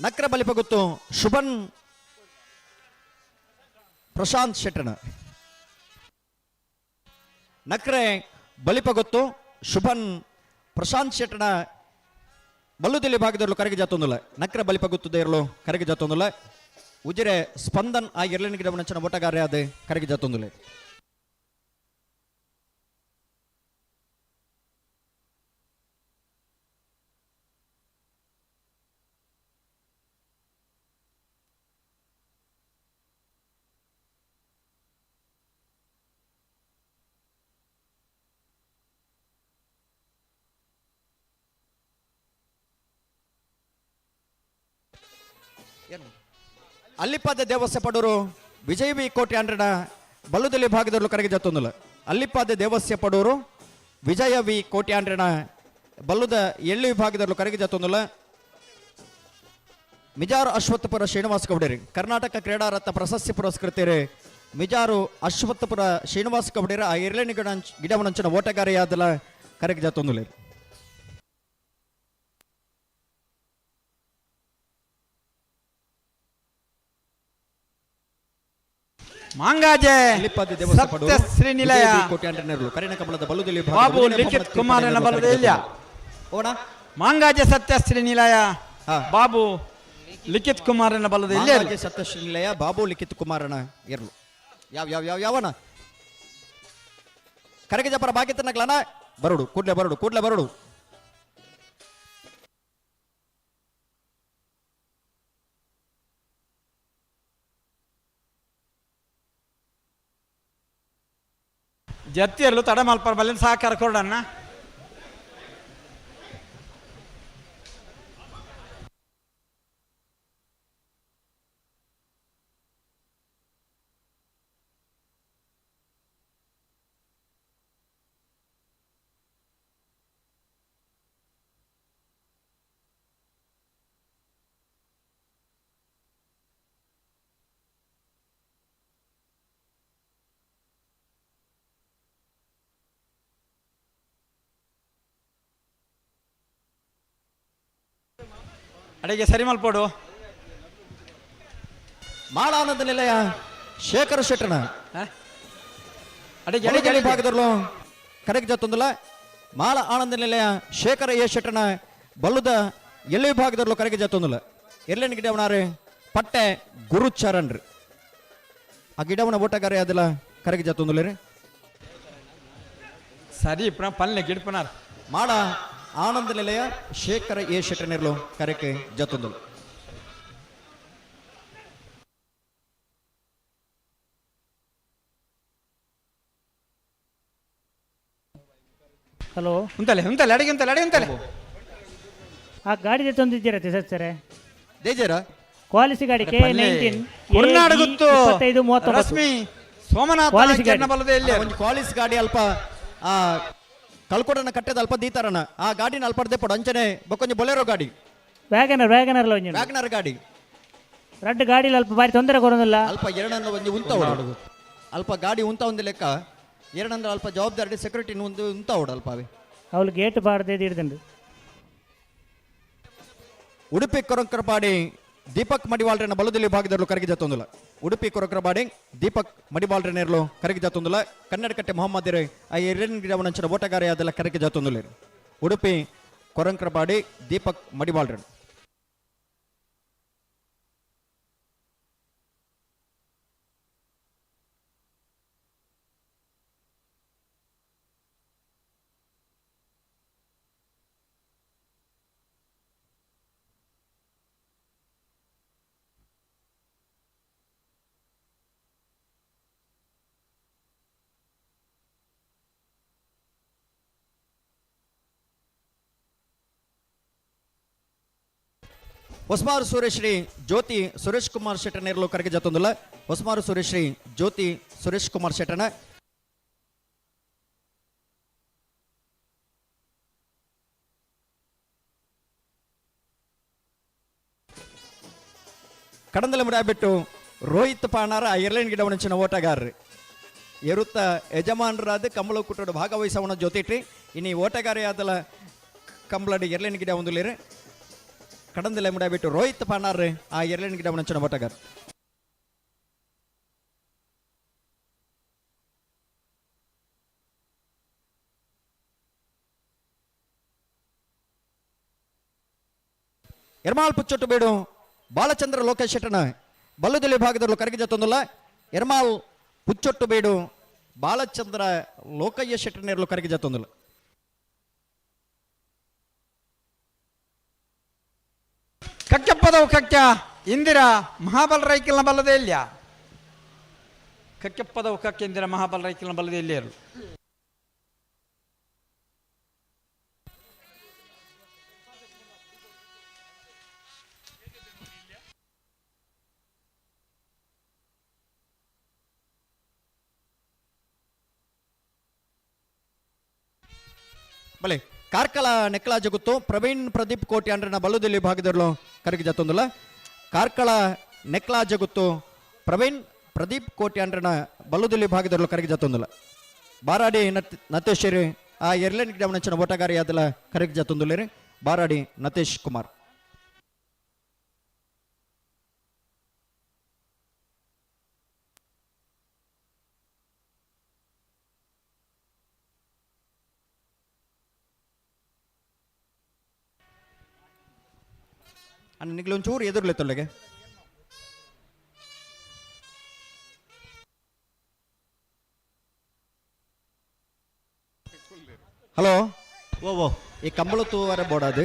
ನಕ್ರ ಬಲಿಪ ಗೊತ್ತು ಶುಭನ್ ಪ್ರಶಾಂತ್ ಶೆಟ್ಟಣ ನಕ್ರೆ ಬಲಿಪ ಗೊತ್ತು ಶುಭನ್ ಪ್ರಶಾಂತ್ ಶೆಟ್ಟಣ ಬಲ್ಲುದಲ್ಲಿ ಭಾಗದಲ್ಲೂ ಕರೆಗೆ ಜಾತೊಂದಲ್ಲ. ನಕ್ರ ಬಲಿಪ ಗೊತ್ತು ದೇರ್ಲು ಕರೆಗೆ ಜಾತೊಂದಲ್ಲ. ಉಜಿರೆ ಸ್ಪಂದನ್ ಆ ಎರಲಿನ ಗಿಡವನ ಓಟಗಾರ ಆದ ಕರೆಗೆ ಜಾತೊಂದಲ್ಲ. ಅಲ್ಲಿಪಾದ ದೇವಸ್ಯ ಪಡೂರು ವಿಜಯವಿ ಕೋಟೆ ಅಂಡ್ರನ ಬಲ್ಲುದಲ್ಲಿ ಭಾಗದಲ್ಲೂ ಕರೆಗೆ ಜತ್ತೊಂದುಲ ಅಲ್ಲಿಪಾದ ದೇವಸ್ಯ ಪಡೂರು ವಿಜಯವಿ ಕೋಟೆ ಅಂಡ್ರನ ಬಲ್ಲುದ ಎಳ್ಳಿ ವಿಭಾಗದಲ್ಲೂ ಕರೆಗೆ ಜತ್ತೊಂದುಲ ಮಿಜಾರು ಅಶ್ವತ್ಥಪುರ ಶ್ರೀನಿವಾಸ ಗೌಡರಿ ಕರ್ನಾಟಕ ಕ್ರೀಡಾ ರತ್ನ ಪ್ರಶಸ್ತಿ ಪುರಸ್ಕೃತರು ಮಿಜಾರು ಅಶ್ವತ್ಥಪುರ ಶ್ರೀನಿವಾಸ ಗೌಡರ ಆ ಎರಡನೇ ಗಿಡವನಂಚಿನ ಓಟಗಾರಿಯಾದಲ ಕರೆಗೆ ಜತ್ತೊಂದುಲೆ ಮಾಂಗಾಜೆ ಅಲ್ಲಿಪಾದ ದೇವಸ್ಯ ಪಡೂರು ಸತ್ಯಶ್ರೀ ನಿಲಯ ವಿಜಯವಿ ಕೋಟೆ ಅಂಡ್ರನರು ಕರಿಣ ಕಮಲದ ಬಲ್ಲುದಲ್ಲಿ ಬಾಬು ಲಿಖಿತ್ ಕುಮಾರನ ಬಲದಲ್ಲಿ ಓಣ ಮಾಂಗಾಜೆ ಸತ್ಯಶ್ರೀ ನಿಲಯ ಬಾಬು ಲಿಖಿತ್ ಕುಮಾರನ ಬಲದಲ್ಲಿ ಮಾಂಗಾಜೆ ಸತ್ಯಶ್ರೀ ನಿಲಯ ಬಾಬು ಲಿಖಿತ್ ಕುಮಾರನ ಎರಲು ಯಾವನ ಕರೆಗೆ ಜಪರ ಬಾಕಿತನಗ್ಲನ ಬರುಡು ಕೂಡ್ಲೆ ಬರುಡು ಜತ್ತಿಯರ್ಲು ತಡ ಮಲ್ಪರ್ ಬಲ್ಲಿನ ಸಹಕಾರ ಕೊಡಣ್ಣ ಅಡಿಗೆ ಸರಿ ಮಲ್ಪೋಡು ಮಾಳಾನಂದ ನಿಲಯ ಶೇಖರ ಶೆಟ್ಟನ ಅಡಿಗೆ ಎಳೆಗಳಿ ಭಾಗದಲ್ಲೂ ಕರೆಗೆ ಜತ್ತೊಂದುಲ ಮಾಳ ಆನಂದ ನಿಲಯ ಶೇಖರ ಎ ಶೆಟ್ಟನ ಬಲ್ಲುದ ಎಳ್ಳಿ ವಿಭಾಗದಲ್ಲೂ ಕರೆಗೆ ಜತ್ತೊಂದುಲ ಎರಡನೇ ಗಿಡವನಾರೆ ಪಟ್ಟೆ ಗುರುಚರಣ್ರಿ ಆ ಗಿಡವನ ಓಟಗಾರ ಅದಲ್ಲ ಕರೆಗೆ ಜತ್ತೊಂದುಲೆ ರೀ ಸರಿ ಪಲ್ಲೆ ಗಿಡ್ಪನಾರ ಮಾಳ ಆನಂದ ನಿಲಯ ಶೇಖರ ಎ ಶೆಟ್ಟನಿರ್ಲು ಕರೆಗೆ ಜತ್ತೊಂದುಲು ಹಲೋ ಉಂತಲೆ ಅಡಿಗೆ ಆ ಗಾಡಿ ತಂದಿದ್ದೀರತ್ತೆ ಸರ್ ಸರ್ ದೇಜರ ಕ್ವಾಲಿಸಿ ಗಾಡಿ ಕರ್ನಾಟಕ ಗೊತ್ತು 25 ರಶ್ಮಿ ಸೋಮನಾಥ ಕ್ವಾಲಿಸಿ ಗಾಡಿ. ಬಲದಲ್ಲಿ ಒಂದು ಕ್ವಾಲಿಸ್ ಗಾಡಿ ಅಲ್ಪ ಆ ಕಲ್ಕೊಡನ ಕಟ್ಟದ ಅಲ್ಪ ದೀತಾರನ ಆ ಗಾಡಿನ ಅಲ್ಪಡ್ದೆ ಪಡ ಅಂಚನೆ ಬೊಕ್ಕೊಂಜಿ ಬೊಲೆರೋ ಗಾಡಿ ವ್ಯಾಗನರ್ ಒಂಜಿ ವ್ಯಾಗ್ನರ್ ಗಾಡಿ ರಡ್ಡು ಗಾಡಿಲಿ ಅಲ್ಪ ಬಾರಿ ತೊಂದರೆ ಕೊಡೋದಿಲ್ಲ ಅಲ್ಪ ಎರಡನ್ನ ಒಂದು ಉಂತ ಓಡು ಅಲ್ಪ ಗಾಡಿ ಉಂತ ಒಂದು ಲೆಕ್ಕ ಎರಡಂದ್ರೆ ಅಲ್ಪ ಜವಾಬ್ದಾರಿ ಸೆಕ್ಯೂರಿಟಿ ಒಂದು ಉಂತ ಓಡು ಅಲ್ಪ ಅವೆ ಅವಳು ಗೇಟ್ ಬಾಡದೆ ಹಿಡ್ದಂಡು ಉಡುಪಿ ಕೊರಂಕರಪಾಡಿ ದೀಪಕ್ ಮಡಿವಾಳ್ರನ ಬಲದಲ್ಲಿ ಭಾಗದಲ್ಲೂ ಕರಗಿ ಜತ್ತೊಂದುಲ ಉಡುಪಿ ಕೊರಂಕರಪಾಡಿ ದೀಪಕ್ ಮಡಿವಾಳ್ರನೇರ್ಲು ಕರಗಿ ಜತ್ತೊಂದುಲ ಕನ್ನಡ ಕಟ್ಟೆ ಮೊಹಮ್ಮದಿರೆ ಆ ಎರಡನೇ ಗಿಡವನಂಚಿನ ಓಟಗಾರ ಅದೆಲ್ಲ ಕರಗಿ ಜತ್ತೊಂದುಲೆ ಉಡುಪಿ ಕೊರಂಕರಪಾಡಿ ದೀಪಕ್ ಮಡಿವಾಳ್ರನ್ ಹೊಸಮಾರು ಸೂರ್ಯಶ್ರೀ ಜ್ಯೋತಿ ಸುರೇಶ್ ಕುಮಾರ್ ಶೆಟ್ಟನೇರ್ಲು ಕರೆಗೆ ಜತ್ತೊಂದುಲ ಹೊಸಮಾರು ಸೂರ್ಯಶ್ರೀ ಜ್ಯೋತಿ ಸುರೇಶ್ ಕುಮಾರ್ ಶೆಟ್ಟನ ಕಡಂದಲ ಮುಡಿಬಿಟ್ಟು ರೋಹಿತ್ ಪಾಣಾರ ಏರ್ಲೈನ್ ಗಿಡವನಂಚಿನ ಓಟಗಾರರು ಎರುತ್ತ ಯಜಮಾನರಾದ ಕಂಬಳ ಕುಟ್ಟೋಡು ಭಾಗವಹಿಸವನ ಜೊತೆಟ್ರಿ ಇನ್ನು ಓಟಗಾರ ಆದಲ ಕಂಬಳಡಿ ಏರ್ಲೈನ್ ಗಿಡ ಒಂದುಲೇರಿ ಕಡಂದಲೆ ಮುಡಿಬಿಟ್ಟು ರೋಹಿತ್ ಪಾಣಾರ್ ಆ ಏರ್ಲೈನ್ ಗಿಡವನಂಚಿನ ಓಟಗಾರ ಎರ್ಮಾಳ್ ಪುಚ್ಚೊಟ್ಟು ಬೇಡು ಬಾಲಚಂದ್ರ ಲೋಕೇಶ್ ಶೆಟ್ಟನ ಬಲ್ಲುದಲ್ಲಿ ಭಾಗದಲ್ಲೂ ಕರಗಿ ಜತ್ತೊಂದುಲ್ಲ ಎರ್ಮಾಳ್ ಪುಚ್ಚೊಟ್ಟು ಬೇಡು ಬಾಲಚಂದ್ರ ಲೋಕಯ್ಯ ಶೆಟ್ಟನೇರ್ಲು ಕರಗಿ ಜತ್ತೊಂದುಲ್ಲ ಕಕ್ಕೆಪ್ಪದವು ಕಕ್ಕ ಇಂದಿರಾ ಮಹಾಬಲ ರೈಕಲ್ನ ಬಲ್ಲದೆ ಇಲ್ಲ ಕಕ್ಕೆಪ್ಪದವು ಕಕ್ಕ ಇಂದಿರಾ ಮಹಾಬಲ ರೈಕಲ್ನ ಬಲ್ಲದೆ ಇಲ್ಲಿಯರು ಬಲೆ ಕಾರ್ಕಳ ನೆಕ್ಲಾಜ ಗೊತ್ತು ಪ್ರವೀಣ್ ಪ್ರದೀಪ್ ಕೋಟಿ ಅಂಡ್ರನ ಬಲ್ಲುದಲ್ಲಿ ಭಾಗದಲ್ಲೂ ಕರಗಿ ಜತ್ತೊಂದುಲ್ಲ ಕಾರ್ಕಳ ನೆಕ್ಲಾಜ ಗೊತ್ತು ಪ್ರವೀಣ್ ಪ್ರದೀಪ್ ಕೋಟಿ ಅಂಡ್ರನ ಬಲ್ಲುದಲ್ಲಿ ಭಾಗದಲ್ಲೂ ಕರಗಿ ಜತ್ತೊಂದುಲ್ಲ ಬಾರಾಡಿ ನತೇಶ್ ಆ ಎರ್ಲೆನ್ ಗಿಡವನಂಚಿನ ಓಟಗಾರಿ ಅದಲ್ಲ ಕರಗಿ ಜತ್ತೊಂದುಲ್ಲೇರಿ ಬಾರಾಡಿ ನತೇಶ್ ಕುಮಾರ್. ನಿಗ್ಲು ಒಂಚೂರು ಎದುರ್ಲೆ ತೊಲ್ಲೆಗೆ ಹಲೋ ಓ ಈ ಕಂಬಳು ತೂವರೆ ಬೋಡಾದು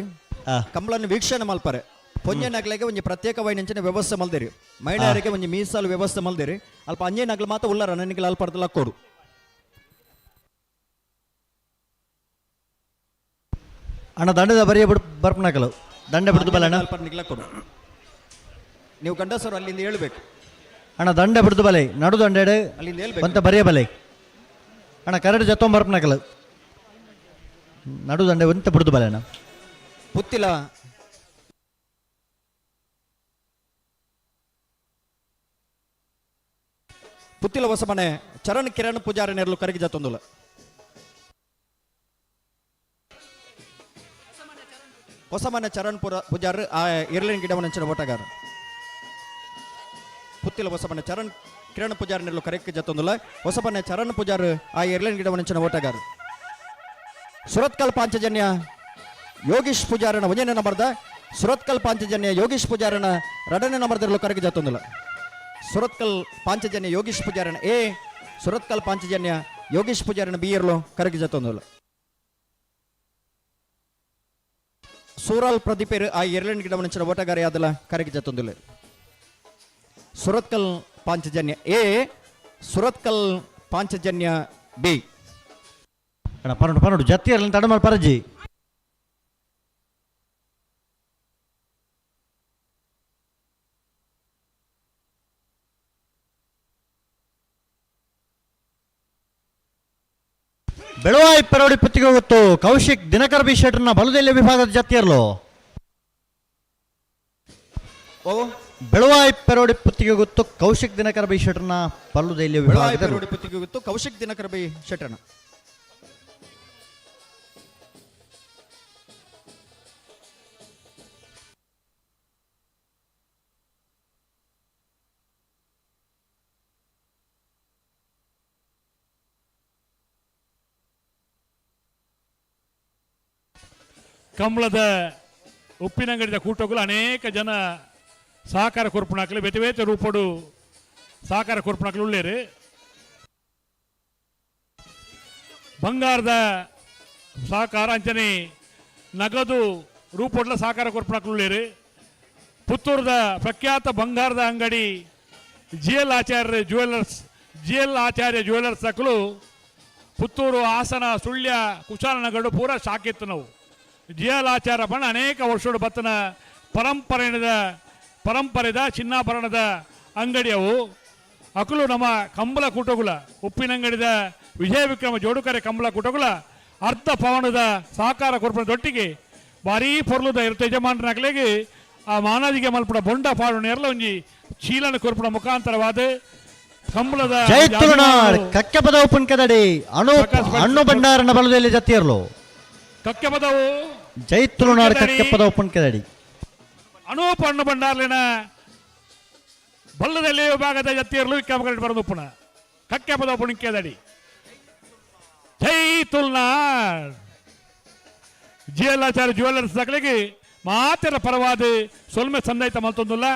ಕಂಬಳನ್ನು ವೀಕ್ಷಣೆ ಮಲ್ಪರೆ ಪೊಂಜೆ ನಗಲಿಗೆ ಒಂದು ಪ್ರತ್ಯೇಕವಾದ ವ್ಯವಸ್ಥೆ ಮಲ್ದಿರಿ ಮಹಿಳೆಯರಿಗೆ ಒಂದು ಮೀಸಲು ವ್ಯವಸ್ಥೆ ಮಲ್ದಿರಿ ಅಲ್ಪ ಅಂಜೆ ನಗಲು ಮಾತ್ರ ಉಳ್ಳಾರ ನನಗೆ ಅಲ್ಪರ್ದಲ್ಲ ಕೊಡು ಅಣ್ಣ ದಂಡದ ಬರಿಯ ಬರ್ಪನಾಕಲು ದಂಡ ಬಿಡ್ದು ಬಲ ಅಣ್ಣ ಅಲ್ಪ ನಿಗ್ಲ ಕೊಡು ನೀವು ಗಂಡಸರು ಅಲ್ಲಿಂದ ಹೇಳ್ಬೇಕು ಅಣ್ಣ ದಂಡ ಬಿಡ್ದು ಬಲೆ ನಡು ದಂಡ ಅಲ್ಲಿಂದ ಹೇಳ್ಬೇಕು ಅಂತ ಬರಿಯ ಬಲೆ ಅಣ್ಣ ಕರಡು ಜತ್ತೊಂಬ ಬರ್ಪನಾಕಲು ನಡು ದಂಡ ಒಂತ ಬಿಡ್ದು ಬಲೆ ಅಣ್ಣ ಪುತ್ತಿಲ ಪುತ್ತಿಲ ಹೊಸಮನೆ ಚರಣ್ ಕಿರಣ್ ಪೂಜಾರಿ ನೆರಳು ಕರಗಿ ಜತ್ತೊಂದುಲ ಹೊಸಮನೆ ಚರಣ್ ಪೂಜಾರಿ ಆ ಇರ್ಲಿನ ಗಿಡವನಂಚಿನ ಓಟಗಾರ ಪುತ್ತಿಲ ಹೊಸಮನೆ ಚರಣ್ ಕಿರಣ್ ಪೂಜಾರಿ ನೆರಳು ಕರಗಿ ಜತ್ತೊಂದುಲ ಹೊಸಮನೆ ಚರಣ್ ಪೂಜಾರಿ ಆ ಇರ್ಲಿನ ಗಿಡವನಂಚಿನ ಓಟಗಾರ ಸುರತ್ಕಲ್ ಪಾಂಚಜನ್ಯ ಯೋಗೀಶ್ ಪೂಜಾರನ ಒಂದನೇ ನಂಬರ್ದ ಸುರತ್ಕಲ್ ಪಾಂಚಜನ್ಯ ಯೋಗೀಶ್ ಪೂಜಾರನ ಎರಡನೇ ನಂಬರ್ದಲ್ಲೂ ಕರಗಿ ಜತ್ತೊಂದಿಲ್ಲ ಸುರತ್ಕಲ್ ಪಾಂಚಜನ್ಯ ಯೋಗೀಶ್ ಪೂಜಾರನ ಎ ಸುರತ್ಕಲ್ ಪಾಂಚಜನ್ಯ ಯೋಗೀಶ್ ಪೂಜಾರನ ಬಿ ಇರ್ಲು ಕರಗಿ ಜತ್ತೊಂದಿಲ್ಲ ಸೂರಾಲ್ ಪ್ರದೀಪೇರು ಆ ಎರಡನೇ ಗಿಡವನಿಂచిన ಓಟಗಾರ ಯಾದಲ್ಲ ಕರಗಿ ಜತ್ತೊಂದಿಲ್ಲ ಸುರತ್ಕಲ್ ಪಾಂಚಜನ್ಯ ಎ ಸುರತ್ಕಲ್ ಪಾಂಚಜನ್ಯ ಬಿ ಅಣ್ಣ ಪನ್ನೊಂದು ಪನ್ನೊಂದು ಜತ್ತಿಯರ್ಲಿ ತಡಮಾಡಿ ಪರಜಿ ಬೆಳವಾಯಿ ಪೆರೋಡಿ ಪುತ್ತಿಗೆ ಗೊತ್ತು ಕೌಶಿಕ್ ದಿನಕರ್ ಬಿ ಶೆಟ್ರನ್ನ ಬಲುದೆಲೆ ವಿಭಾಗದ ಜತ್ತಿಯರ್ಲು ಓ ಬೆಳವಾಯಿ ಪೆರೋಡಿ ಪುತ್ತಿಗೆ ಗೊತ್ತು ಕೌಶಿಕ್ ದಿನಕರ್ ಬಿ ಶೆಟ್ರನ್ನ ಬಲುದೆಲೆ ವಿಭಾಗದ ಪುತ್ತಿಗೆ ಗೊತ್ತು ಕೌಶಿಕ್ ದಿನಕರ್ ಬಿ ಶೆಟ್ರನ ಕಂಬಳದ ಉಪ್ಪಿನಂಗಡಿದ ಕೂಟಗಳು ಅನೇಕ ಜನ ಸಹಕಾರ ಕೊರ್ಪಣಾಕಲು ಬೇತೆ ಬೇತೆ ರೂಪಡು ಸಹಕಾರ ಕೊರ್ಪಣಾಕಲು ಉಳ್ಳೇರು ಬಂಗಾರದ ಸಹಕಾರ ಅಂಚನೆ ನಗದು ರೂಪೊಡ್ಲ ಸಹಕಾರ ಕೊರ್ಪಣಾಕಲು ಉಳ್ಳೇರು ಪುತ್ತೂರದ ಪ್ರಖ್ಯಾತ ಬಂಗಾರದ ಅಂಗಡಿ GL ಆಚಾರ್ಯ ಜ್ಯುವೆಲರ್ಸ್ ಅಕ್ಕಲು ಪುತ್ತೂರು ಹಾಸನ ಸುಳ್ಯ ಕುಶಾಲನಗರು ಪೂರ ಶಾಖೆತ್ತು ನಾವು GL ಆಚಾರ ಬಣ್ಣ ಅನೇಕ ವರ್ಷಗಳು ಬತ್ತನ ಪರಂಪರೆದ ಚಿನ್ನಾಭರಣದ ಅಂಗಡಿಯವು ಅಕಲು ನಮ್ಮ ಕಂಬಳ ಕೂಟಗುಲ ಉಪ್ಪಿನಂಗಡಿದ ವಿಜಯ ವಿಕ್ರಮ ಜೋಡುಕರೆ ಕಂಬಳ ಕೂಟಗುಲ ಅರ್ಧ ಪವನದ ಸಹಕಾರ ಕೊರ್ಪಣದೊಟ್ಟಿಗೆ ಭಾರೀ ಪೊರ್ಲುದ ಇರುತ್ತೆ ಯಜಮಾನರಾಗಲಿಗೆ ಆ ಮಾನದಿಗೆ ಮಲ್ಪಡ ಬೊಂಡ ಪಾಡು ಎಲ್ಲ ಒಂಜಿ ಚೀಲನ ಕೊರ್ಪಣ ಮುಖಾಂತರವಾದ ಕಂಬಳದ ಜೈತುರುನಾಡ್ ಕಕ್ಕೆ ಪದ ಉಪ್ಪನ್ ಕದಡಿ ಅಣ್ಣು ಭಂಡಾರನ ಬಲದಲ್ಲಿ ಜತ್ತಿಯರ್ಲು ಕಕ್ಕೆ ಪದವು ಜೈತುರುನಾಡ್ ಕಕ್ಕೆ ಪದ ಉಪ್ಪನ್ ಕದಡಿ ಅನೂಪ ಹಣ್ಣು ಭಂಡಾರ್ಲಿನ ಬಲ್ಲದಲ್ಲಿ ವಿಭಾಗದ ಜತ್ತಿಯರ್ಲು ಇಕ್ಕಮಗಡಿ ಬರೋದು ಉಪ್ಪಣ ಕಕ್ಕೆ ಪದ ಉಪ್ಪಣ ಕೇದಡಿ ಜೈ ತುಲ್ನಾಡ್ GL ಆಚಾರ್ಯ ಜ್ಯುವೆಲರ್ಸ್ ದಾಖಲೆಗೆ ಮಾತ್ರ ಪರವಾದ ಸೊಲ್ಮೆ ಸಂದೈತ ಮಲ್ತೊಂದಿಲ್ಲ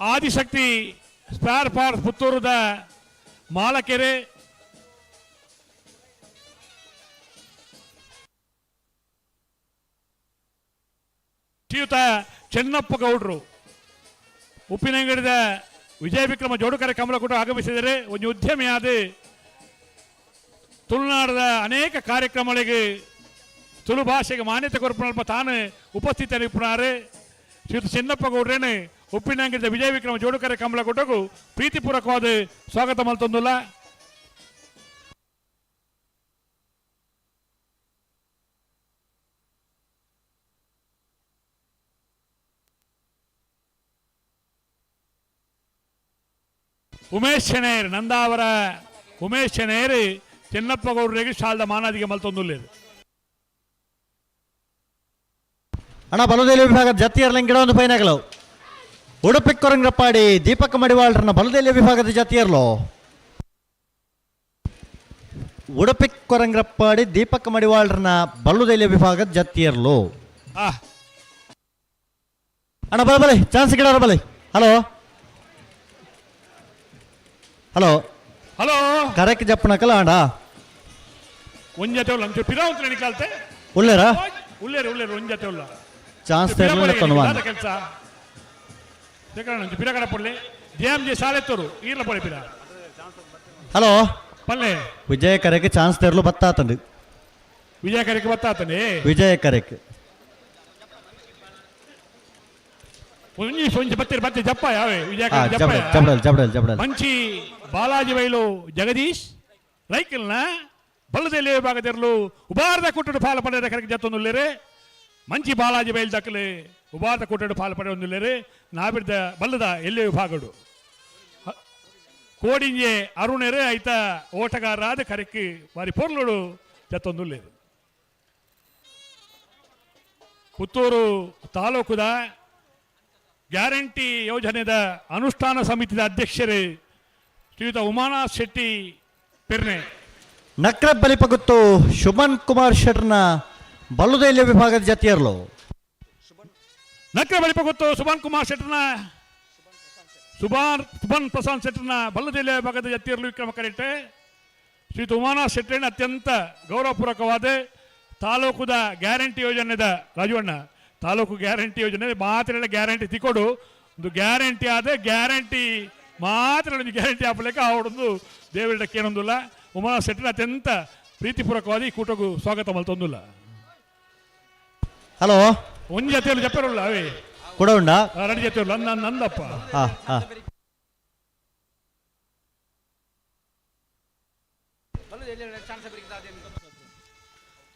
ಆದಿಶಕ್ತಿ ಸ್ಪೇರ್ ಪಾರ್ಟ್ಸ್ ಪುತ್ತೂರದ ಮಾಲಕೆರೆ ಶ್ರೀಯುತ ಚೆನ್ನಪ್ಪ ಗೌಡ್ರು ಉಪ್ಪಿನಂಗಡಿದ ವಿಜಯ ವಿಕ್ರಮ ಜೋಡುಕರೆ ಕಮಲಕೂಟ ಆಗಮಿಸಿದರೆ ಒಂದು ಉದ್ಯಮಿಯಾದ ತುಳುನಾಡದ ಅನೇಕ ಕಾರ್ಯಕ್ರಮಗಳಿಗೆ ತುಳು ಭಾಷೆಗೆ ಮಾನ್ಯತೆ ಕೊರಪನಲ್ಪ ತಾನು ಉಪಸ್ಥಿತರಿಪ್ಪುನಾರು ಶ್ರೀಯುತ ಚಿನ್ನಪ್ಪ ಗೌಡ್ರೇನು ಉಪ್ಪಿನಂಗಿದ ವಿಜಯ ವಿಕ್ರಮ ಜೋಡುಕರೆ ಕಂಬಳ ಕೊಟ್ಟಗೂ ಪ್ರೀತಿಪೂರ್ವಕವಾದ ಸ್ವಾಗತ ಮಲ್ತೊಂದುಲ್ಲ. ಉಮೇಶ್ ಶೆಣೇರ್ ನಂದಾವರ ಉಮೇಶ್ ಶೆಣೇರ್ ಚಿನ್ನಪ್ಪ ಗೌಡರಿಗೆ ಶಾಲದ ಮಾನಾದಿಗೆ ಮಲ್ತೊಂದುಲ್ಲೇರು. ಅಣ್ಣ ಬಲದೇಲಿ ವಿಭಾಗದ ಜತಿಯರ್ಲ ಗಿಡ ಒಂದು ಫೈನಾಗಲು ಉಡುಪಿ ಕೊರಂಗ್ರಪ್ಪಾಡಿ ದೀಪಕ್ ಮಡಿವಾಳ್ರನ್ನ ಬಲದೇಲಿ ವಿಭಾಗದ ಜತಿಯರ್ಲು ಉಡುಪಿ ಕೊರಂಗ್ರಪ್ಪಾಡಿ ದೀಪಕ್ ಮಡಿವಾಳ್ರನ್ನ ಬಲ್ಲುದೇಲಿ ವಿಭಾಗದ ಜತಿಯರ್ಲು. ಅಣ್ಣ ಬಲೆ ಚಾನ್ಸ್ ಗಿಡ ಬಲೆ. ಹಲೋ ಹಲೋ ಹಲೋ ಕರೆಕ್ಟ್ ಜಪ್ಪಣಕಲ್ಲ ಅಣ್ಣ ಒಂಜತೆ ಉಲ್ಲ ಅಂಚೆ ಪಿರಾ ಅಂತ ನೆನಿಕಾಲ್ತೆ ಉಳ್ಳೇರಾ ಉಳ್ಳೇರು ಉಳ್ಳೇರು ಒಂಜತೆ ಉಲ್ಲ ಚಾನ್ಸ್ ತೆರಲಿಲ್ಲ ತನ್ನುವ ಕೆಲಸ ದೇಕಣ ಅಂಚೆ ಪಿರಾ ಕಡ ಪೊಳ್ಳೆ ಜೆಎಂಜೆ ಸಾಲೆತ್ತೋರು ಈರ್ಲ ಪೊಳೆ ಪಿರಾ. ಹಲೋ ಪಲ್ಲೆ ವಿಜಯ ಕರೆಗೆ ಚಾನ್ಸ್ ತೆರಲು ಬತ್ತಾತಂಡು ವಿಜಯ ಕರೆಗೆ ಬತ್ತಾತನೆ ವಿಜಯ ಕರೆಗೆ ಒಂಜಿ ಒಂಜಿ ಬತ್ತಿರ ಬತ್ತೆ ಜಪ್ಪ ಯಾವೆ ವಿಜಯ ಜಬಡಲ್ ಮಂಚಿ ಬಾಲಾಜಿ ಬೈಲು ಜಗದೀಶ್ ರೈಕಲ್ನ ಬಲ್ಲದಲ್ಲಿ ವಿಭಾಗದಿರಲು ಉಬಾರದ ಕುಟ್ಟಡು ಪಾಲು ಪಡೆದ ಕರೆಗೆ ಜತ್ತೊಂದುಲ್ಲೇರೆ ಮಂಚಿ ಬಾಲಾಜಿ ಬೈಲ್ ದಕ್ಕಲೆ ಉಬಾರದ ಕುಟ್ಟಡು ಪಾಲು ಪಡೆಯೊಂದುಲ್ಲೇರೆ ನಾಬಿಡ್ದ ಬಲ್ಲದ ಎಲ್ಲೇ ವಿಭಾಗಡು ಕೋಡಿಂಜೆ ಅರುಣೆರೆ ಐತ ಓಟಗಾರರಾದ ಕರೆಕ್ಕೆ ಬಾರಿ ಪೊರ್ಲುಡು ಜತ್ತೊಂದುಲ್ಲೇರು. ಪುತ್ತೂರು ತಾಲೂಕುದ ಗ್ಯಾರಂಟಿ ಯೋಜನೆದ ಅನುಷ್ಠಾನ ಸಮಿತಿದ ಅಧ್ಯಕ್ಷರೇ ಶ್ರೀಯುತ ಉಮಾನಾಥ್ ಶೆಟ್ಟಿ ಪೆರ್ನೆ ನಕ್ರ ಬಲಿಪಗುತ್ತು ಶುಭನ್ ಕುಮಾರ್ ಶೆಟ್ರನ ಬಲ್ಲುದೇಲಿ ವಿಭಾಗದ ಜತಿಯರ್ಲು ನಕ್ರ ಬಲಿಪಗುತ್ತು ಸುಭಾನ್ ಕುಮಾರ್ ಶೆಟ್ರನ ಸುಭಾನ್ ಪ್ರಸಾದ್ ಶೆಟ್ರನ ಬಲ್ಲುದೇಲಿ ವಿಭಾಗದ ಜತಿಯರ್ಲು ವಿಕ್ರಮ ಕರೆಕ್ಟೆ ಶ್ರೀಯುತ ಉಮಾನಾಥ್ ಶೆಟ್ಟಿನ ಅತ್ಯಂತ ಗೌರವಪೂರ್ವಕವಾದ ತಾಲೂಕುದ ಗ್ಯಾರಂಟಿ ಯೋಜನೆದ ರಾಜವಣ್ಣ ತಾಲೂಕು ಗ್ಯಾರಂಟಿ ಯೋಜನೆ ಮಾತ್ರ ಗ್ಯಾರಂಟಿ ತಿಕ್ಕೊಡು ಒಂದು ಗ್ಯಾರಂಟಿ ಆದ ಗ್ಯಾರಂಟಿ ಮಾತ್ರ ಗ್ಯಾರಂಟಿ ಹಾಪಲೇಕ ಅವಡೊಂದು ದೇವರಿಡಕ್ಕೆ ಏನೊಂದಿಲ್ಲ. ಉಮಾ ಶೆಟ್ಟಿನ ಅತ್ಯಂತ ಪ್ರೀತಿಪೂರ್ವಕವಾದ ಈ ಕೂಟಗೂ ಸ್ವಾಗತ ಮಲ್ತೊಂದಿಲ್ಲ. ಹಲೋ ಒಂದ್ ಜೊತೆಯಲ್ಲಿ ಜಪ್ಪರಲ್ಲ ಅವೇ ಕೂಡ ಉಂಡ ಎರಡು ಜೊತೆಯಲ್ಲ ನಂದಪ್ಪ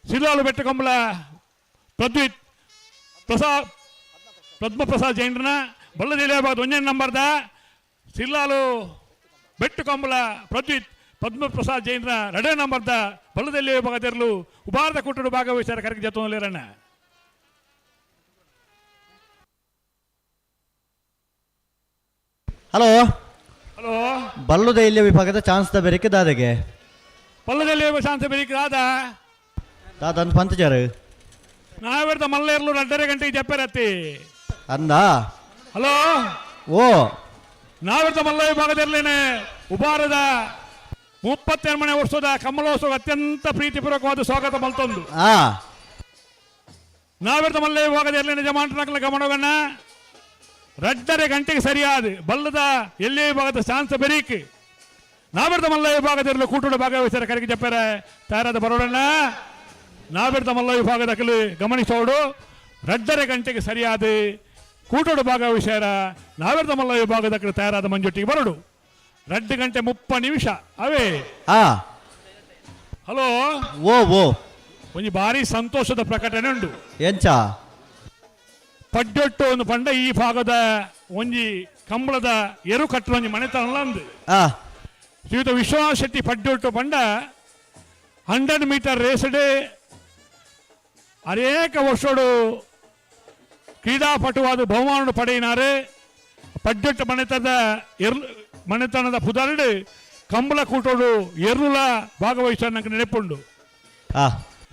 ಸಿಲಾಲು ಬೆಟ್ಟಕೊಂಬಲ ಪ್ರದ್ವಿತ್ ಪ್ರಸಾದ್ ಪದ್ಮಪ್ರಸಾದ್ ಜೈನ್ರನ ಬಲ್ಲದೇಲಿ ವಿಭಾಗದ 1ನೇ ನಂಬರ್ದ ಸಿಲ್ಲಾಲು ಬೆಟ್ಟಕೊಂಬಲ ಪ್ರದ್ವಿತ್ ಪದ್ಮಪ್ರಸಾದ್ ಜೈನ್ರ 2ನೇ ನಂಬರ್ದ ಬಲ್ಲದೇಲಿ ವಿಭಾಗದಿರಲು ಉಬಾರದ ಕುಟ್ಟಡು ಭಾಗವಹಿಸಿದ ಕರೆಗೆ ಜತ್ತೊಂದಿರಣ್ಣ. ಹಲೋ ಹಲೋ ಬಲ್ಲುದೇಲಿ ವಿಭಾಗದ ಚಾನ್ಸ್ ದ ಬೆರಿಕೆ ದಾದೆಗೆ ಬಲ್ಲದೇಲಿ ಚಾನ್ಸ್ ಬೆರಿಕೆ ದಾದಂತ ಪಂಚಜಾರು ನಾವಿರ್ದ ಮಲ್ಲೇರ್ಲು 2:30 ಗಂಟೆಗೆ ಜಪ್ಪರತ್ತಿ ಅಂದ. ಹಲೋ ಓ ನಾವಿರ್ದ ಮಲ್ಲ ವಿಭಾಗದಲ್ಲೇನೆ ಉಬಾರದ 32ನೇ ವರ್ಷದ ಕಮಲೋತ್ಸವ ಅತ್ಯಂತ ಪ್ರೀತಿಪೂರ್ವಕವಾದ ಸ್ವಾಗತ ಮಲ್ತೊಂದು ನಾವಿರ್ದ ಮಲ್ಲ ವಿಭಾಗದಲ್ಲಿ ಜಮಾಂಟನಕಲ ಗಮನವನ್ನ 2:30 ಗಂಟೆಗೆ ಸರಿಯಾದ ಬಲ್ಲದ ಎಲ್ಲೇ ವಿಭಾಗದ ಚಾನ್ಸ್ ಬೆರೀಕ್ ನಾವಿರ್ದ ಮಲ್ಲ ವಿಭಾಗದಲ್ಲಿ ಕೂಟುಡು ಭಾಗವಹಿಸಿದ ಕರೆಗೆ ಜಪ್ಪರ ತಯಾರಾದ ಬರೋಡಣ್ಣ ನಾವಿರ್ದ ಮಲ್ಲ ವಿಭಾಗದಲ್ಲಿ ಗಮನಿಸೋಡು 2:30 ಗಂಟೆಗೆ ಸರಿಯಾದ ಕೂಟೋಡು ಭಾಗವಹಿಸ್ಯಾರ ನಾವಿರ್ದ ಮಲ್ಲ ವಿಭಾಗದ ತಯಾರಾದ ಮಂಜೊಟ್ಟಿಗೆ ಬರೋಡು 2 ಗಂಟೆ 30 ನಿಮಿಷ ಅವೇ. ಹಲೋ ಓ ಓ ಒಂಜಿ ಭಾರಿ ಸಂತೋಷದ ಪ್ರಕಟಣೆ ಉಂಟು ಎಂಚ ಪಡ್ಡೊಟ್ಟು ಒಂದು ಪಂಡ ಈ ಭಾಗದ ಒಂಜಿ ಕಂಬಳದ ಎರು ಕಟ್ಟಲ ಒಂಜಿ ಮನೆತನ ಅಂದು ಶ್ರೀಯುತ ವಿಶ್ವನಾಥ್ ಶೆಟ್ಟಿ ಪಡ್ಡೊಟ್ಟು ಪಂಡ 100 ಮೀಟರ್ ರೇಸ್ಡ್ ಅನೇಕ ವರ್ಷೋಡು ಕ್ರೀಡಾಪಟುವಾದ ಬಹುಮಾನ ಪಡೆಯಿನಾರೆ ಪಡ್ಡೊಟ್ಟು ಮನೆತನದ ಪುದರ್ಡು ಕಂಬಳ ಕೂಟೋಡು ಎರ್ರುಲ ಭಾಗವಹಿಸ ನಂಗೆ ನೆನಪುಂಡು.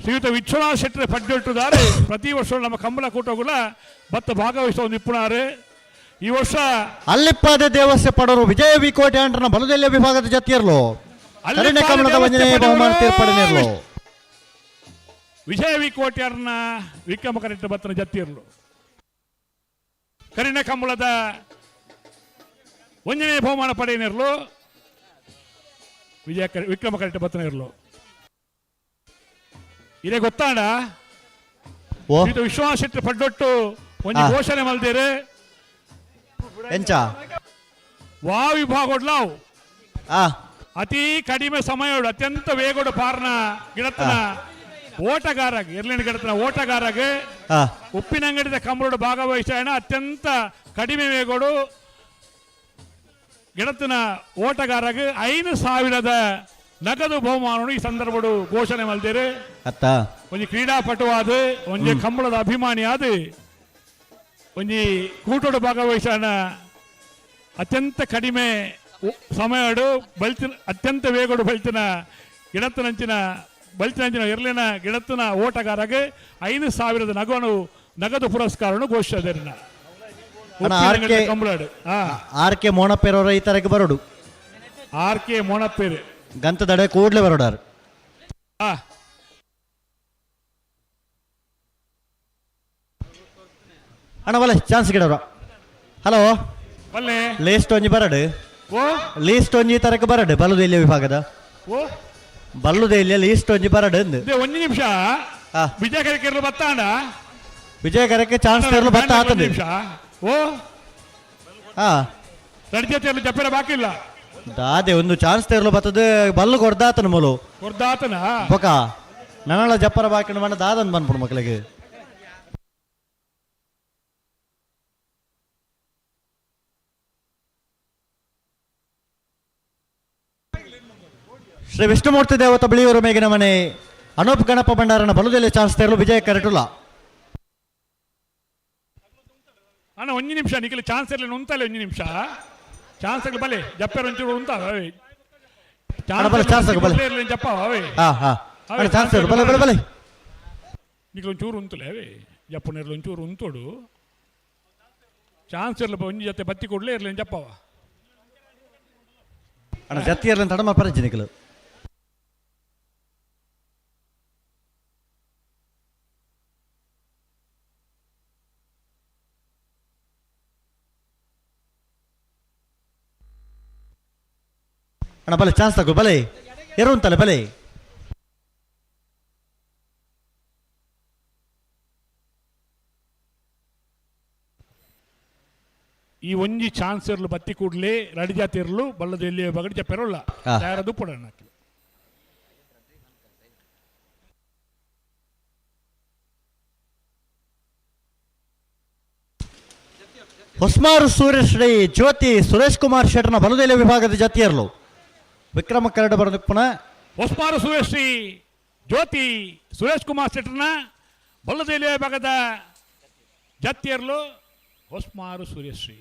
ಶ್ರೀಯುತ ವಿಶ್ವನಾಥ್ ಶೆಟ್ಟಿ ಪಡ್ಡೊಟ್ಟುದಾರೆ ಪ್ರತಿ ವರ್ಷ ನಮ್ಮ ಕಂಬಳ ಕೂಟಗುಲ ಬತ್ತ ಭಾಗವಹಿಸುವ ನಿಪುಣಾರೆ ಈ ವರ್ಷ ಅಲ್ಲಿಪ್ಪಾದ ದೇವಸ್ಯ ಪಡರು ವಿಜಯ ವಿಕೋಟೆ ಅಂಟನ ಬಲದೆಲ್ಲ ವಿಭಾಗದ ಜತಿಯರ್ಲು ಕಮಲದ ವಂಜನೆ ಬಹುಮಾನ ತೀರ್ಪಡೆನಿರ್ಲು ವಿಜಯ ವಿಕೋಟ್ಯಾರ್ನ ವಿಕ್ರಮ ಕರೆಕ್ಟ್ ಬತ್ತನ ಜತ್ತಿರ್ಲು ಕರಿಣ ಕಂಬಳದ ವಂಜನೆ ಬಹುಮಾನ ಪಡೆಯನಿರ್ಲು ವಿಕ್ರಮ ಕರೆಕ್ಟ್ ಬತ್ತನ ಇರ್ಲು. ಇದೇ ಗೊತ್ತಾಂಡ ಓ ಇದು ವಿಶ್ವಾಸ ಶೆಟ್ಟಿ ಪಡ್ಡೊಟ್ಟು ಒಂದು ಘೋಷಣೆ ಮಲ್ದೇರು ಎಂಚ ವಾ ವಿಭಾಗೋಡ್ಲಾವ್ ಆ ಅತಿ ಕಡಿಮೆ ಸಮಯೋಡು ಅತ್ಯಂತ ವೇಗೋಡು ಪಾರ್ನ ಗಿಡತನ ಓಟಗಾರಗೆ ಇರ್ಲಿನ ಗಿಡತನ ಓಟಗಾರಗೆ ಆ ಉಪ್ಪಿನಂಗಡಿದ ಕಂಬಳೋಡು ಭಾಗವಹಿಸೋಣ ಅತ್ಯಂತ ಕಡಿಮೆ ವೇಗೋಡು ಗಿಡತನ ಓಟಗಾರಗೆ 5,000 ನಗದು ಬಹುಮಾನ ಈ ಸಂದರ್ಭಡು ಘೋಷಣೆ ಮಲ್ದೇರು ಅತ್ತ ಒಂಜಿ ಕ್ರೀಡಾಪಟುವಾದ ಒಂಜಿ ಕಂಬಳದ ಅಭಿಮಾನಿ ಆದ ಒಂಜಿ ಕೂಟೋಡು ಭಾಗವಹಿಸೋಣ ಅತ್ಯಂತ ಕಡಿಮೆ ಸಮಯಡು ಬಲ್ತಿನ ಅತ್ಯಂತ ವೇಗೋಡು ಬಲ್ತಿನ ಗಿಡತ್ತನಂಚಿನ ಬಲ್ತಿನಂಚಿನ ಇರ್ಲಿನ ಗಿಡತ್ತಿನ ಓಟಗಾರಗೆ 5,000 ನಗದು ಪುರಸ್ಕಾರವನ್ನು ಘೋಷಿಸಿದ ಕಂಬಳಾಡು ಆರ್ ಕೆ ಮೋಣಪ್ಪೇರವರ ಈ ತರಕ್ಕೆ ಬರೋಡು ಆರ್ ಕೆ ಮೋಣಪ್ಪೇರು ಗಂತದಡೆ ಕೂಡ್ಲೆ ಬರೋಡಾರು ಅಣ್ಣ ಬಲೆ ಚಾನ್ಸ್ ಗಿಡವ್ರ ಹಲೋ ಬಲ್ಲೆ ಲೇಸ್ಟ್ ಒಂಜಿ ಬರಡು ಓ ಲೀಸ್ಟ್ ಒಂಜಿ ತರಕ್ಕೆ ಬರಡು ಬಲ್ಲುದೆಲ್ಲಿಯ ವಿಭಾಗದ ಓ ಬಲ್ಲುದೆಲ್ಲಿಯ ಲೀಸ್ಟ್ ಒಂಜಿ ಬರಡು ಅಂದು ಇದೆ ಒಂದು ನಿಮಿಷ ವಿಜಯಕರಕ್ಕೆ ಬತ್ತಾಂಡ ವಿಜಯಕರಕ್ಕೆ ಚಾನ್ಸ್ ತೆರಲು ಬತ್ತ ಆತದೆ ನಿಮಿಷ ಓ ಹಾ ತಡಿಜತೆಯಲ್ಲಿ ಜಪ್ಪರ ಬಾಕಿಲ್ಲ ದಾದೆ ಒಂದು ಚಾನ್ಸ್ ತೆರಲು ಬರ್ತದೆ ಬಲ್ಲು ಕೊಡ್ದಾತನ ಮೊಲು ಕೊರ್ದಾತನ ಬೊಕ ನನಳ ಜಪ್ಪರ ಬಾಕಿನ ಮಣ್ಣ ದಾದನ್ ಬಂದ್ಬಿಡು ಮಕ್ಕಳಿಗೆ ಶ್ರೀ ವಿಷ್ಣುಮೂರ್ತಿ ದೇವತ ಬಿಳಿಯೂರು ಮೇಗಿನ ಮನೆ ಅನೂಪ್ ಗಣಪ ಭಂಡಾರನ ಬಲುದೆಲ್ಲಿ ಚಾನ್ಸ್ ತೆರಲು ವಿಜಯ ಕರೆಟುಲ್ಲ ಅಣ್ಣ ಒಂದು ನಿಮಿಷ ನಿಖಿಲ್ ಚಾನ್ಸ್ ಇರಲಿ ಉಂತಲ್ಲ ಒಂದು ನಿಮಿಷ ಚಾನ್ಸ್ ಆಗಲಿ ಬಲೆ ಜಪ್ಪರ್ ಒಂಚೂರು ಉಂತ ಚಾನ್ಸ್ ಬಲೆ ಜಪ್ಪ ಅವೇ ಹಾ ಹಾ ಚಾನ್ಸ್ ಬಲೆ ಬಲೆ ಬಲೆ ನಿಖಿಲ್ ಒಂಚೂರು ಉಂತಲೇ ಅವೇ ಜಪ್ಪನೇರ್ಲಿ ಒಂಚೂರು ಉಂತೋಡು ಚಾನ್ಸ್ ಇರಲಿ ಒಂಜಿ ಜೊತೆ ಬತ್ತಿ ಕೊಡ್ಲೇ ಇರಲಿ ಜಪ್ಪವ ಅಣ್ಣ ಜತ್ತಿ ಇರಲಿ ತಡ ಮಲ್ಪರಜ್ಜಿ ನಿಖಿಲ್ ಅಣ್ಣ ಬಲೆ ಚಾನ್ಸ್ ತಗೋ ಬಲೆ ಎರು ಅಂತಲ್ಲ ಬಲೆ ಈ ಒಂಜಿ ಚಾನ್ಸ್ ಇರಲು ಬತ್ತಿ ಕೂಡ್ಲೆ ರಡಿ ಜಾತಿ ಇರಲು ಬಲ್ಲದ ಎಲ್ಲಿ ಬಗಡಿ ಜಪ್ಪೆರಲ್ಲ ಯಾರದು ಪಡೋಣ ಹೊಸ್ಮಾರು ಸೂರ್ಯಶ್ರೀ ಜ್ಯೋತಿ ಸುರೇಶ್ ಕುಮಾರ್ ಶೆಟ್ಟರ್ನ ಬಲುದೆಲೆ ವಿಭಾಗದ ಜತಿಯರ್ಲು ವಿಕ್ರಮ ಕರಡ ಬರೆದ ಪುನಃ ಹೊಸ್ಮಾರು ಸೂರ್ಯಶ್ರೀ ಜ್ಯೋತಿ ಸುರೇಶ್ ಕುಮಾರ್ ಶೆಟ್ಟರ್ನ ಬಲ್ಲದೆಲೆ ವಿಭಾಗದ ಜತಿಯರ್ಲು ಹೊಸ್ಮಾರು ಸೂರ್ಯಶ್ರೀ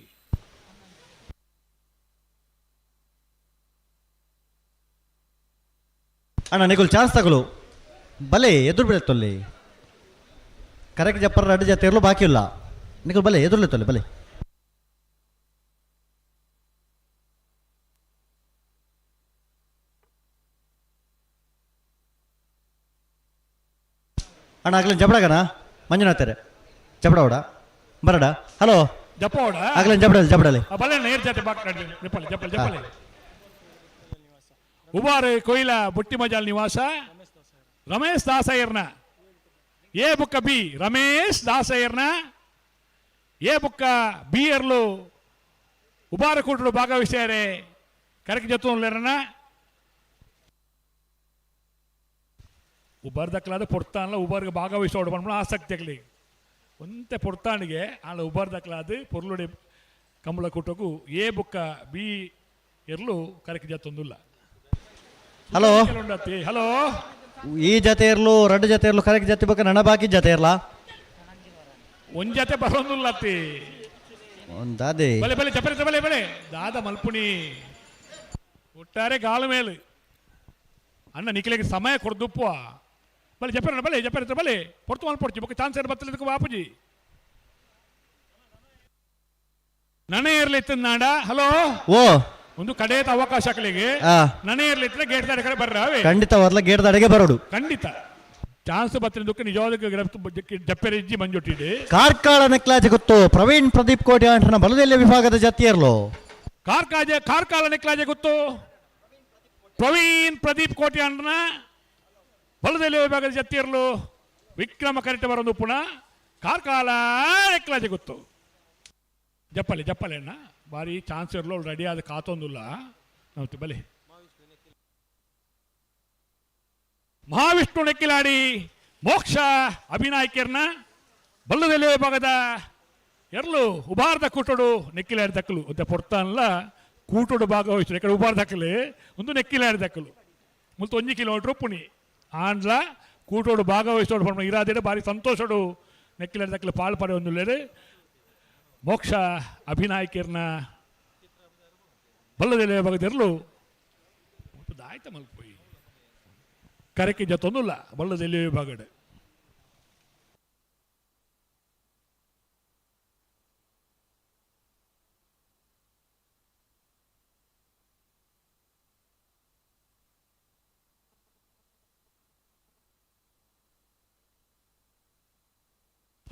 ಅಣ್ಣ ನಿಗುಲ್ ಚಾನ್ಸ್ ತಗೊಳ್ಳು ಬಲೆ ಎದುರು ಬೀಳತ್ತಲ್ಲಿ ಕರೆಕ್ಟ್ ಜಪ್ಪರ ರಡ್ಡು ಜತೆ ಇರಲು ಬಾಕಿ ಇಲ್ಲ ನಿಗುಲ್ ಬಲೆ ಎದುರ್ಲೆತ್ತಲ್ಲಿ ಬಲೆ ಅಣ್ಣ ಆಗ್ಲಿ ಜಬಡಗಣ ಮಂಜುನಾಥರೆ ಜಬಡವಡ ಬರಡ ಹಲೋ ಜಪ್ಪೋಡ ಆಗ್ಲಿ ಜಬಡಲ್ಲಿ ಜಬಡಲ್ಲಿ ಬಲೆ ನೇರ್ ಜಾತಿ ಬಾಕ್ ಜಪ್ಪಲ್ ಜಪ್ಪಲ್ ಜಪ್ಪಲ್ ಉಬಾರೆ ಕೊಯ್ಲ ಬುಟ್ಟಿ ಮಜಾಲ್ ನಿವಾಸ ರಮೇಶ್ ದಾಸಯ್ಯರ್ನ ఏ బుక్క బి రమేష్ దాసయ్యర్న ఏ బుక్క బి ఎర్లు ఉబారకూటుడు భాగవహిసారే కరెక్ట్ చెప్తున్న ಉಬರ್ದಕ್ಲಾದ ಪೊರ್ತಾನ್ಲ ಉಬರ್ಗೆ ಭಾಗವಹಿಸೋಡು ಬಂದ್ಬಿಟ್ಟು ಆಸಕ್ತಿ ಆಗಲಿ ಒಂತೆ ಪೊರ್ತಾನಿಗೆ ಆಳ ಉಬರ್ದಕ್ಲಾದ ಪೊರ್ಲುಡೆ ಕಂಬಳ ಕುಟಕು ಏ ಬುಕ್ಕ ಬಿ ಎರ್ಲು ಕರೆಕ್ಟ್ ಜತ್ತೊಂದುಲ್ಲ ಹಲೋ ಹಲೋ ಈ ಜತೆ ಇರ್ಲು ರಡ್ಡು ಜತೆ ಇರ್ಲು ಕರೆಕ್ಟ್ ಜತೆ ಬೇಕು ನನ್ನ ಬಾಕಿ ಜತೆ ಇರ್ಲ ಒಂದ್ ಜತೆ ಬರೋದಿಲ್ಲ ಅತ್ತಿ ಒಂದಾದೆ ಬಲೆ ಬಲೆ ಚಪರೆ ಬಲೆ ಬಲೆ ದಾದ ಮಲ್ಪುಣಿ ಒಟ್ಟಾರೆ ಗಾಲ ಮೇಲೆ ಅಣ್ಣ ನಿಖಿಲಿಗೆ ಸಮಯ ಕೊಡ್ದುಪ್ಪು ಬಲೆ ಜಪರೆ ಬಲೆ ಪೊರ್ತು ಮಲ್ಪೊಡ್ಚಿ ಬೊಕ್ಕ ಚಾನ್ಸ್ ಬತ್ತಲಿದ್ದಕ್ಕೆ ಬಾಪುಜಿ ನನೇ ಇರ್ಲಿತ್ತು ನಾಡ ಹಲೋ ಓ ಒಂದು ಕಡೆಯದ ಅವಕಾಶ ಹಾಕಲಿಗೆ ನನೇ ಇರ್ಲಿತ್ತು ಗೇಟ್ ದಾಡೆ ಕಡೆ ಬರ್ರ ಖಂಡಿತ ವರ್ಲ ಗೇಟ್ ದಾಡೆಗೆ ಬರೋಡು ಖಂಡಿತ ಚಾನ್ಸ್ ಬತ್ತಲಿದ್ದಕ್ಕೆ ನಿಜವಾದ ಜಪ್ಪೆರೆ ಇಜ್ಜಿ ಮಂಜೊಟ್ಟಿದೆ ಕಾರ್ಕಾಳ ನೆಕ್ಲಾಜೆ ಗೊತ್ತು ಪ್ರವೀಣ್ ಪ್ರದೀಪ್ ಕೋಟೆ ಅಂಟನ ಬಲದೆಲ್ಲ ವಿಭಾಗದ ಜತಿ ಇರ್ಲು ಕಾರ್ಕಾಳ ನೆಕ್ಲಾಜೆ ಗೊತ್ತು ಪ್ರವೀಣ್ ಪ್ರದೀಪ್ ಕೋಟೆ ಅಂಟನ ಬಲದಲ್ಲಿ ವಿಭಾಗದ ಜತ್ತಿಯರ್ಲು ವಿಕ್ರಮ ಕರೆಕ್ಟ್ ಬರೋದು ಪುನಃ ಕಾರ್ಕಾಲ ಎಕ್ಲಾಜೆ ಗೊತ್ತು ಜಪ್ಪಲೆ ಅಣ್ಣ ಬಾರಿ ಚಾನ್ಸ್ ಇರಲು ರೆಡಿ ಆದ ಕಾತೊಂದಿಲ್ಲ ನಾವು ಬಲೆ ಮಹಾವಿಷ್ಣು ನೆಕ್ಕಿಲಾಡಿ ಮೋಕ್ಷ ಅಭಿನಾಯಕಿಯರ್ನ ಬಲ್ಲದಲ್ಲಿ ವಿಭಾಗದ ಎರ್ಲು ಉಬಾರ್ದ ಕೂಟೋಡು ನೆಕ್ಕಿಲಾಡಿ ದಕ್ಕಲು ಅಂತ ಪೊರ್ತಾನಲ್ಲ ಕೂಟೋಡು ಭಾಗವಹಿಸಿದ್ರು ಈ ಕಡೆ ಉಬಾರ್ದ ದಕ್ಕಲೆ ಒಂದು ನೆಕ್ಕಿಲಾಡಿ ದಕ್ಕಲು ಮುಲ್ತು 1 ಕಿಲೋಮೀಟರ್ ಪುಣಿ ಆಂಡ್ಲ ಕೂಟೋಡು ಭಾಗವಹಿಸೋಡು ಇರಾದೇಡೆ ಭಾರಿ ಸಂತೋಷಡು ನೆಕ್ಕಿಲಾಡಿ ದಕ್ಕಲೆ ಪಾಳು ಪಡೆ ಒಂದು ಲೇಡೆ ಮೋಕ್ಷ ಅಭಿನಾಯಕಿಯರ್ನ ಬಲ್ಲದಲ್ಲಿ ವಿಭಾಗದೆರ್ಲು ದಾಯ್ತ ಮಲ್ಪೋಯಿ ಕರೆಕ್ಕೆ ಜೊತ್ತೊಂದಿಲ್ಲ ಬಲ್ಲದಲ್ಲಿ ವಿಭಾಗಡೆ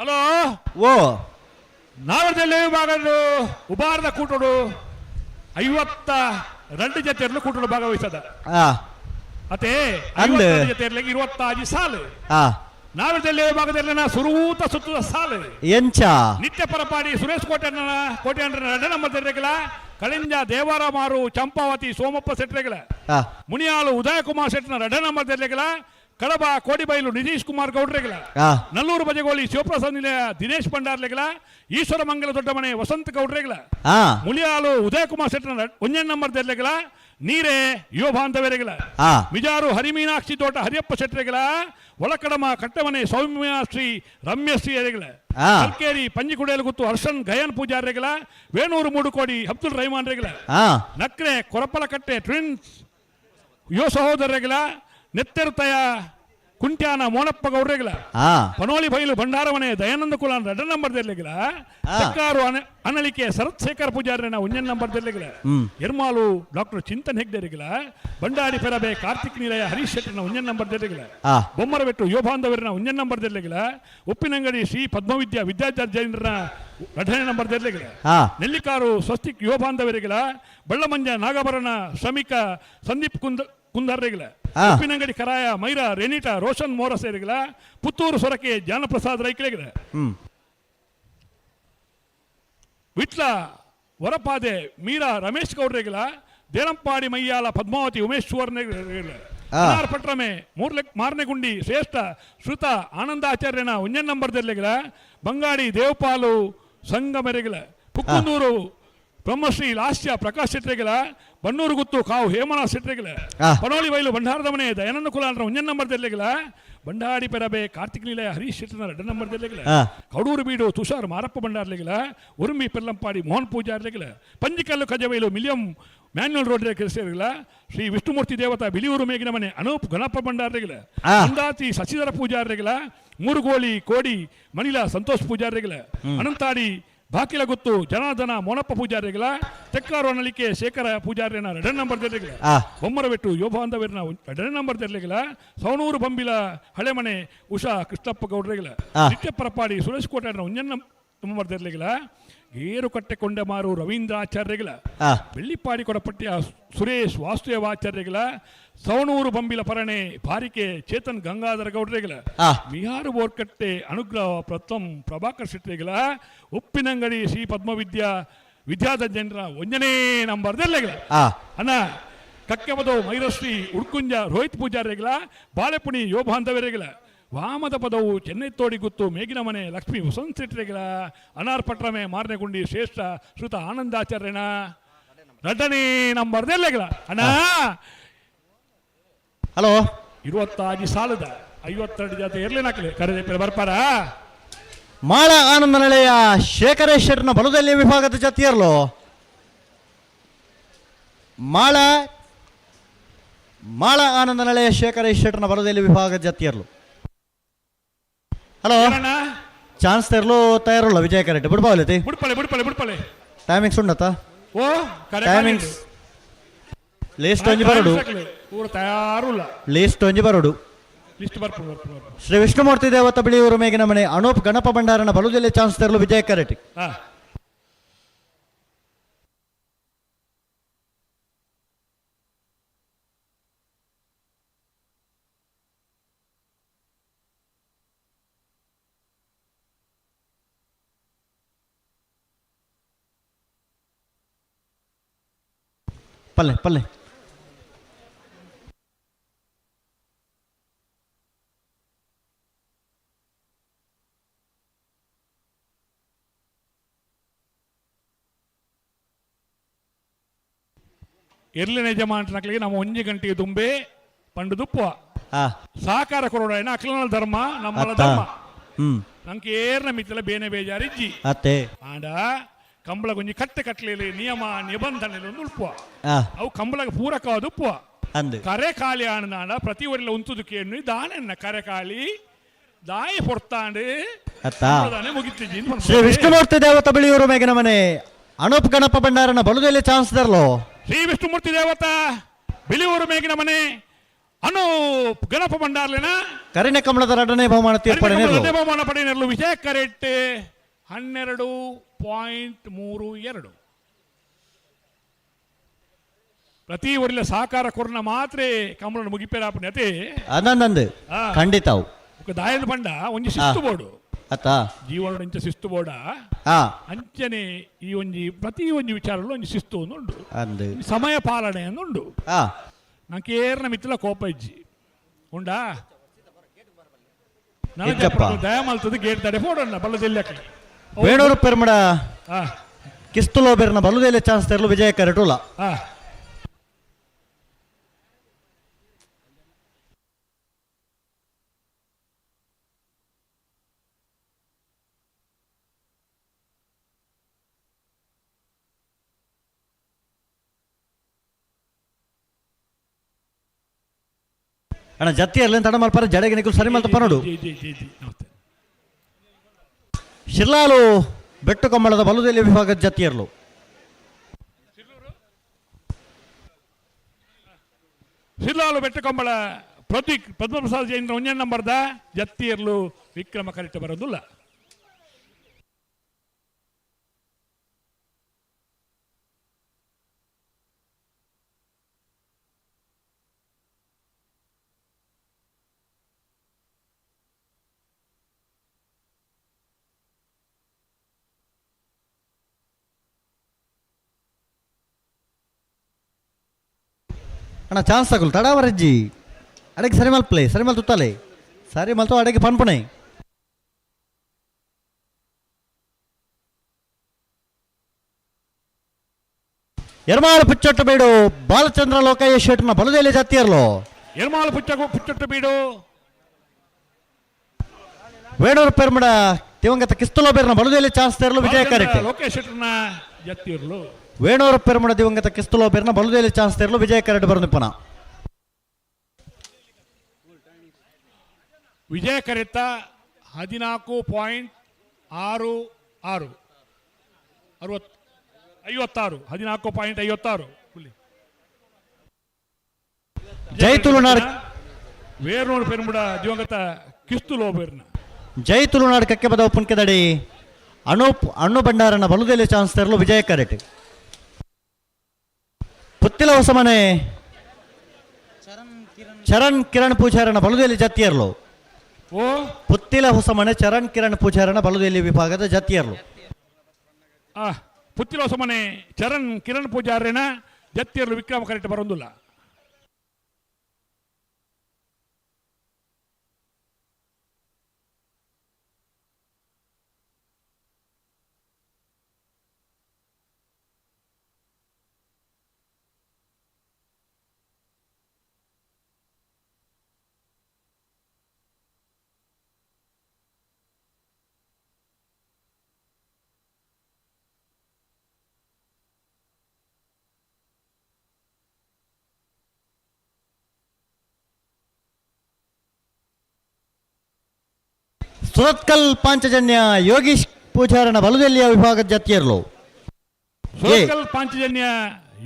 ಹಲೋ ಓ ನಾವದಲ್ಲಿ ವಿಭಾಗದ್ದು ಉಬಾರದ ಕೂಟೋಡು 52 ಜೊತೆಯರ್ಲು ಕೂಟೋಡು ಭಾಗವಹಿಸದ ಆ ಅತೆ ಅಂದ್ 52 ಜೊತೆಯರ್ಲಿಗೆ 26 ಸಾಲು ಆ ನಾವದಲ್ಲಿ ವಿಭಾಗದಲ್ಲಿ ಸುರೂತ ಸುತ್ತದ ಸಾಲು ಎಂಚ ನಿತ್ಯ ಪರಪಾಡಿ ಸುರೇಶ್ ಕೋಟೆ ನಂಬರ್ ತೆರೆಗಳ ಕಳಿಂಜ ದೇವರಮಾರು ಚಂಪಾವತಿ ಸೋಮಪ್ಪ ಸೆಟ್ರೆಗಳ ಆ ಮುನಿಯಾಳು ಉದಯ ಕುಮಾರ್ ಶೆಟ್ನ 2 ನಂಬರ್ ತೆರೆಗಳ ಕಡಬ ಕೋಡಿಬೈಲು ನಿತೀಶ್ ಕುಮಾರ್ ಗೌಡ್ರೆಗಳ ಆ ನಲ್ಲೂರು ಬಜಗೋಳಿ ಶಿವಪ್ರಸಾದ್ ನಿಲಯ ದಿನೇಶ್ ಭಂಡಾರ್ಲೆಗಳ ಈಶ್ವರ ಮಂಗಲ ದೊಡ್ಡ ಮನೆ ವಸಂತ ಗೌಡ್ರೆಗಳ ಆ ಮುಳಿಯಾಲು ಉದಯ ಕುಮಾರ್ ಶೆಟ್ನ 1 ನಂಬರ್ ತೆರೆಗಳ ನೀರೇ ಯುವ ಬಾಂಧವರೆಗಳ ಆ ಮಿಜಾರು ಹರಿಮೀನಾಕ್ಷಿ ತೋಟ ಹರಿಯಪ್ಪ ಶೆಟ್ರೆಗಳ ಒಳಕಡಮ ಕಟ್ಟಮನೆ ಸೌಮ್ಯಶ್ರೀ ರಮ್ಯಶ್ರೀ ಅರೆಗಳ ಆ ಕಲ್ಕೇರಿ ಪಂಜಿಕುಡಿಯಲ್ಲಿ ಗುತ್ತು ಹರ್ಷನ್ ಗಯನ್ ಪೂಜಾರೆಗಳ ವೇಣೂರು ಮೂಡುಕೋಡಿ ಅಬ್ದುಲ್ ರಹಮಾನ್ ರೆಗಳ ಆ ನಕ್ರೆ ಕೊರಪಲಕಟ್ಟೆ ಟ್ವಿನ್ಸ್ ಯುವ ಸಹೋದರರೆಗಳ ನೆತ್ತೆರುತಯ ಕುಂಟ್ಯಾನ ಮೋನಪ್ಪ ಗೌಡ್ರೆಗಳ ಆ ಪನೋಳಿ ಬೈಲು ಭಂಡಾರಮನೆ ದಯಾನಂದ ಕುಲಾನ್ 2 ನಂಬರ್ ದೆಲ್ಲೆಗಳ ಚಕ್ಕಾರು ಅನಳಿಕೆ ಶರತ್ ಶೇಖರ್ ಪೂಜಾರಿನ 1 ನಂಬರ್ ದೆಲ್ಲೆಗಳ ಎರ್ಮಾಲು ಡಾಕ್ಟರ್ ಚಿಂತನ್ ಹೆಗ್ಡೆರಿಗಳ ಬಂಡಾರಿ ಪೆರಬೆ ಕಾರ್ತಿಕ್ ನಿಲಯ ಹರೀಶ್ ಶೆಟ್ಟರ್ನ 1 ನಂಬರ್ ದೆಲ್ಲೆಗಳ ಆ ಬೊಮ್ಮರಬೆಟ್ಟು ಯುವ ಬಾಂಧವರಿನ 1 ನಂಬರ್ ದೆಲ್ಲೆಗಳ ಉಪ್ಪಿನಂಗಡಿ ಶ್ರೀ ಪದ್ಮವಿದ್ಯಾ ವಿದ್ಯಾಚಾರ್ಯರ 2 ನಂಬರ್ ದೆಲ್ಲೆಗಳ ಆ ನೆಲ್ಲಿಕಾರು ಸ್ವಸ್ತಿಕ್ ಯುವ ಬಾಂಧವರಿಗಳ ಬಳ್ಳಮಂಜ ನಾಗಭರಣ ಶ್ರಮಿಕ ಸಂದೀಪ್ ಕುಂದರ್ರೆಗಳ ಉಪ್ಪಿನಂಗಡಿ ಕರಾಯ ಮೈರಾ ರೆನಿಟಾ ರೋಷನ್ ಮೋರಸೇರಿಗಳ ಪುತ್ತೂರು ಸೊರಕೆ ಜಾನಪ್ರಸಾದ್ ರೈಕಳೆಗಳ ವಿಟ್ಲ ವರಪಾದೆ ಮೀರಾ ರಮೇಶ್ ಗೌಡ್ರೆಗಳ ದೇರಂಪಾಡಿ ಮಯ್ಯಾಲ ಪದ್ಮಾವತಿ ಉಮೇಶ್ ಸುವರ್ಣ ಪಟ್ರಮೆ ಮಾರ್ನೆಗುಂಡಿ ಶ್ರೇಷ್ಠ ಶ್ರುತ ಆನಂದಾಚಾರ್ಯನ 1 ನಂಬರ್ ದೆಲ್ಲೆಗಳ ಬಂಗಾಡಿ ದೇವಪಾಲು ಸಂಗಮೆರೆಗಳ ಪುಕ್ಕಂದೂರು ಬ್ರಹ್ಮಶ್ರೀ ಲಾಸ್ಯ ಪ್ರಕಾಶ್ ಶೆಟ್ರೆಗಳ ಬನ್ನೂರು ಗುತ್ತು ಕಾವು ಹೇಮನಾಥ್ ಶೆಟ್ರೆಗಳ ಪನೋಳಿ ಬೈಲು ಭಂಡಾರದ ಮನೆ ದಯಾನಂದ ಕುಲಾಲ್ರ 1 ನಂಬರ್ ದೆಲ್ಲೆಗಳ ಬಂಡಾಡಿ ಪೆರಬೆ ಕಾರ್ತಿಕ್ ನಿಲಯ ಹರೀಶ್ ಶೆಟ್ಟರ್ನ 2 ನಂಬರ್ ದೆಲ್ಲೆಗಳ ಕಡೂರು ಬೀಡು ತುಷಾರ್ ಮಾರಪ್ಪ ಭಂಡಾರ್ಲೆಗಳ ಉರುಮಿ ಪೆಲ್ಲಂಪಾಡಿ ಮೋಹನ್ ಪೂಜಾರ್ಲೆಗಳ Panjikallu Kajabailu William Manuel road ಸೇರಿಗಳ ಶ್ರೀ ವಿಷ್ಣುಮೂರ್ತಿ ದೇವತಾ ಬಿಲಿಯೂರು ಮೇಗಿನ ಮನೆ ಅನೂಪ್ ಗಣಪ ಭಂಡಾರ್ಲೆಗಳ ಅಂದಾತಿ ಶಶಿಧರ ಪೂಜಾರ್ಲೆಗಳ ಮೂರುಗೋಳಿ ಕೋಡಿ ಮಣಿಲ ಸಂತೋಷ್ ಪೂಜಾರ್ಲೆಗಳ ಅನಂತಾಡಿ ಬಾಕಿಲ ಗೊತ್ತು ಜನಾರ್ದನ ಮೋನಪ್ಪ ಪೂಜಾರಿಗಳ ತೆಕ್ಕಾರು ಅನಳಿಕೆ ಶೇಖರ ಪೂಜಾರಿನ 2 ನಂಬರ್ ದೆರ್ಲೆಗಳ ಬೊಮ್ಮರಬೆಟ್ಟು ಯುವ ಬಾಂಧವರಿನ 2 ನಂಬರ್ ದೆರ್ಲೆಗಳ ಸವಣೂರು ಬಂಬಿಲ ಹಳೆಮನೆ ಉಷಾ ಕೃಷ್ಣಪ್ಪ ಗೌಡ್ರೆಗಳ ನಿತ್ಯ ಪರಪಾಡಿ ಸುರೇಶ್ ಕೋಟೆನ 1 ನಂಬರ್ ದೆರ್ಲೆಗಳ ಗೇರು ಕಟ್ಟೆ ಕೊಂಡಮಾರು ರವೀಂದ್ರ ಆಚಾರ್ಯಗಳ ಬೆಳ್ಳಿಪಾಡಿ ಕೊಡಪಟ್ಟಿಯ ಸುರೇಶ್ ವಾಸುದೇವಾಚಾರ್ಯಗಳ ಸವಣೂರು ಬಂಬಿಲ ಪರಣೆ ಬಾರಿಕೆ ಚೇತನ್ ಗಂಗಾಧರ ಗೌಡ್ರೆಗಳ ಬಿಹಾರು ಬೋರ್ಕಟ್ಟೆ ಅನುಗ್ರಹ ಪ್ರಥಮ್ ಪ್ರಭಾಕರ್ ಶೆಟ್ಟಿಗಳ ಉಪ್ಪಿನಂಗಡಿ ಶ್ರೀ ಪದ್ಮವಿದ್ಯಾ ವಿದ್ಯಾಧರ್ಯರ 1 ನಂಬರ್ ದೆಲ್ಲೆಗಳ ಅಣ್ಣ ಕಕ್ಕೆಬದು ಮೈರಶ್ರೀ ಉಡ್ಕುಂಜ ರೋಹಿತ್ ಪೂಜಾರಿಗಳ ಬಾಳೆಪುಣಿ ಯುವ ಬಾಂಧವರೆಗಳ ವಾಮದ ಪದವು ಚೆನ್ನೈ ತೋಡಿ ಗುತ್ತು ಮೇಗಿನ ಮನೆ ಲಕ್ಷ್ಮೀ ವಸಂತ ಶೆಟ್ಟಿಗಳ ಅನಾರ್ ಪಟ್ರಮೆ ಮಾರ್ನೆಗುಂಡಿ ಶ್ರೇಷ್ಠ ಶ್ರುತ ಆನಂದಾಚಾರ್ಯನ 2 ನಂಬರ್ ದೆಲ್ಲೆಗಳ ಅಣ್ಣ ಹಲೋ 26 ಸಾಲದ 52 ಜೊತೆ ಇರ್ಲಿನಾಕ್ಲಿ ಕರೆದೆ ಬರ್ಪಾರ ಮಾಳ ಆನಂದ ನಳೆಯ ಶೇಖರೇಶ್ವರನ ಬಲದಲ್ಲಿ ವಿಭಾಗದ ಜತಿಯರ್ಲು ಮಾಳ ಆನಂದ ನಳೆಯ ಶೇಖರೇಶ್ವರನ ಬಲದಲ್ಲಿ ವಿಭಾಗದ ಜತಿಯರ್ಲು ಹಲೋ ಚಾನ್ಸ್ ತೆರಲು ತಯಾರಲ್ಲ ವಿಜಯ ಕರೆಕ್ಟ್ ಬಿಡ್ಬಾವಲತಿ ಬಿಡ್ಪಳೆ ಟೈಮಿಂಗ್ಸ್ ಉಂಡತ್ತ ಓ ಟೈಮಿಂಗ್ಸ್ ಲಿಸ್ಟ್ ಒಂಜಿ ಬರೋಡು ತಯಾರುಲ್ಲ ಲಿಸ್ಟ್ ಒಂಜಿ ಬರೋಡು ಲಿಸ್ಟ್ ಬರ್ಪು ಶ್ರೀ ವಿಷ್ಣುಮೂರ್ತಿ ದೇವತ ಬಿಳಿಯೂರು ಮೇಗಿನ ಮನೆ ಅನೂಪ್ ಗಣಪ ಭಂಡಾರನ ಬಲದಲ್ಲಿ ಚಾನ್ಸ್ ತೆರಲು ವಿಜಯ ಕರೆಕ್ಟ್ ಪಲ್ಲೆ ಪಲ್ಲೆ ಎರ್ಲಿನ ಯಜಮಾನಕ್ಕೆ ನಮ್ಮ 1 ಗಂಟೆಗೆ ತುಂಬೆ ಪಂಡು ದುಪ್ಪುವ ಸಹಕಾರ ಕೊರೋಡ ಅಕ್ಲನ ಧರ್ಮ ನಮ್ಮಲ ಧರ್ಮ ನಂಗೆ ಏರ್ನ ಮಿತ್ತಲ ಬೇನೆ ಬೇಜಾರಿಜ್ಜಿ ಅತ್ತೆ ಆಂಡ ಕಂಬಳ ಗೊಂಜಿ ಕಟ್ಟಲೆ ನಿಯಮ ನಿಬಂಧನೆ ಉಳ್ಪುವ ಅವು ಕಂಬಳಗೆ ಪೂರಕವಾದ ಉಪ್ಪುವ ಕರೆ ಖಾಲಿ ಆಣನಾಡ ಪ್ರತಿ ಒರಿಲ ಉಂತುದು ಕೇಳು ದಾನೆನ್ನ ಕರೆ ಖಾಲಿ ದಾಯ ಪೊರ್ತಾಂಡು ಮುಗಿತಿಜ್ಜಿ ಶ್ರೀ ವಿಷ್ಣುಮೂರ್ತಿ ದೇವತ ಬಿಳಿಯೂರು ಮೇಗಿನ ಮನೆ ಅನೂಪ್ ಗಣಪ ಭಂಡಾರನ ಬಲುದಲ್ಲಿ ಚಾನ್ಸ್ ತರಲು ಶ್ರೀ ವಿಷ್ಣುಮೂರ್ತಿ ದೇವತ ಬಿಳಿಯೂರು ಮೇಗಿನ ಮನೆ ಅನೂಪ್ ಗಣಪ ಭಂಡಾರ್ಲಿನ ಕರಿಣೆ ಕಮಲದ ಎರಡನೇ ಬಹುಮಾನ ತೀರ್ಪಡೆ ಬಹುಮಾನ ಪಡೆಯಲು ವಿಜಯ ಕರೆಟ್ 12.32 ಪ್ರತಿ ಒರಿಲ ಸಹಕಾರ ಕೊರ್ನ ಮಾತ್ರ ಕಮಲ ಮುಗಿಪೇರಾಪನೆ ಅತೆ ಅದಂದಂದು ಖಂಡಿತವು ದಾಯದ ಬಂಡ ಒಂಜಿ ಶಿಸ್ತು ಬೋರ್ಡು ಅತ್ತ ಜೀವನ ಇಂಚ ಶಿಸ್ತು ಬೋರ್ಡ ಅಂಚನೆ ಈ ಒಂಜಿ ಪ್ರತಿ ಒಂಜಿ ವಿಚಾರಗಳು ಒಂಜಿ ಶಿಸ್ತು ಉಂಡು ಸಮಯ ಪಾಲನೆ ಉಂಡು ನಂಕೇರ್ನ ಮಿತ್ತಲ ಕೋಪ ಇಜ್ಜಿ ಉಂಡಾ ದಯ ಮಲ್ತದ ಗೇಟ್ ತಡೆ ಫೋಡನ್ನ ಬಲ್ಲದೆಲ್ಲ ವೇಣೂರು ಪೆರ್ಮಡ ಕಿಸ್ತುಲೋ ಬೆರ್ನ ಬಲ್ಲದೆಲ್ಲ ಚಾನ್ಸ್ ತರಲು ವಿಜಯ ಕರೆಟುಲ ಅಣ್ಣ ಜತ್ತಿ ಅರ್ಲಿ ತಡ ಮಲ್ಪಾರ ಜಡೆಗೆ ನಿಖಲ್ ಸರಿ ಮಲ್ತಪ್ಪ ನೋಡು ಶಿರ್ಲಾಲು ಬೆಟ್ಟು ಕಮ್ಮಳದ ಬಲುದೆಲೆ ವಿಭಾಗದ ಜತ್ತಿಯರ್ಲು ಶಿರ್ಲಾಲು ಬೆಟ್ಟು ಕಂಬಳ ಪ್ರತೀಕ್ ಪದ್ಮಪ್ರಸಾದ್ ಜೈನ್ 1 ನಂಬರ್ದ ಜತ್ತಿಯರ್ಲು ವಿಕ್ರಮ ಕರೆಕ್ಟ್ ಬರೋದಿಲ್ಲ ಅಣ್ಣ ಚಾನ್ಸ್ ತಗೊಳ್ಳು ತಡಾವರಜ್ಜಿ ಅಡಗೆ ಸರಿ ಮಲ್ಪಲೆ ಸರಿ ಮಲ್ ತುತ್ತಲೆ ಸರಿ ಮಲ್ತು ಅಡಗೆ ಪನ್ಪಣೆ ಎರ್ಮಾಳು ಪುಚ್ಚೊಟ್ಟು ಬೀಡು ಬಾಲಚಂದ್ರ ಲೋಕಯ್ಯ ಶೆಟ್ನ ಬಲುದೆಲೆ ಜತ್ತಿಯರ್ಲು ಎರ್ಮಾಳು ಪುಚ್ಚೊಟ್ಟು ಬೀಡು ವೇಣೂರು ಪೆರ್ಮಡ ದಿವಂಗತ ಕಿಸ್ತುಲೋ ಬೇರ್ನ ಬಲುದೆಲೆ ಚಾನ್ಸ್ ತರಲು ವಿಜಯ ಕರೆಟ್ ಲೋಕೇಶ್ ಶೆಟ್ನ ಜತ್ತಿಯರ್ಲು ವೇಣೂರು ಪೆರ್ಮಡ ದಿವಂಗತ ಕಿಸ್ತುಲೋ ಬೇರ್ನ ಬಲುದೆಲೆ ಚಾನ್ಸ್ ತರಲು ವಿಜಯ ಕರೆಟ್ ಬರಂದಿಪ್ಪನ ವಿಜಯ ಕರೆತ 14.66 14.56 ಜೈ ತುಳುನಾಡ್ ವೇರ್ನೋಡು ಪೆರ್ಮುಡ ದಿವಂಗತ ಕಿಸ್ತುಲೋ ಬೇರ್ನ ಜೈ ತುಳುನಾಡ್ ಕಕ್ಕೆ ಬದ ಉಪ್ಪನ್ಕೆದಡಿ ಅನೂಪ್ ಅಣ್ಣು ಭಂಡಾರನ ಬಲುದೆಲೆ ಚಾನ್ಸ್ ತರಲು ವಿಜಯ ಕರೆಟ್ ಪುತ್ತಿಲ ಹೊಸಮನೆ ಚರಣ್ ಕಿರಣ್ ಪೂಜಾರನ ಬಲುದೆಲೆ ಜತ್ತಿಯರ್ಲು ಪುತ್ತಿಲ ಹೊಸಮನೆ ಚರಣ್ ಕಿರಣ್ ಪೂಜಾರನ ಬಲುದೆಲೆ ವಿಭಾಗದ ಜತ್ತಿಯರ್ಲು ಪುತ್ತಿಲ ಹೊಸಮನೆ ಚರಣ್ ಕಿರಣ್ ಪೂಜಾರನ ಜತ್ತಿಯರ್ಲು ವಿಕ್ರಮ ಕರೆಕ್ಟ್ ಬರೋದಿಲ್ಲ ಸುರತ್ಕಲ್ ಪಾಂಚಜನ್ಯ ಯೋಗೀಶ್ ಪೂಜಾರನ ಬಲುದೆಲೆಯ ವಿಭಾಗದ ಜತ್ತಿಯರ್ಲು ಸುರತ್ಕಲ್ ಪಾಂಚಜನ್ಯ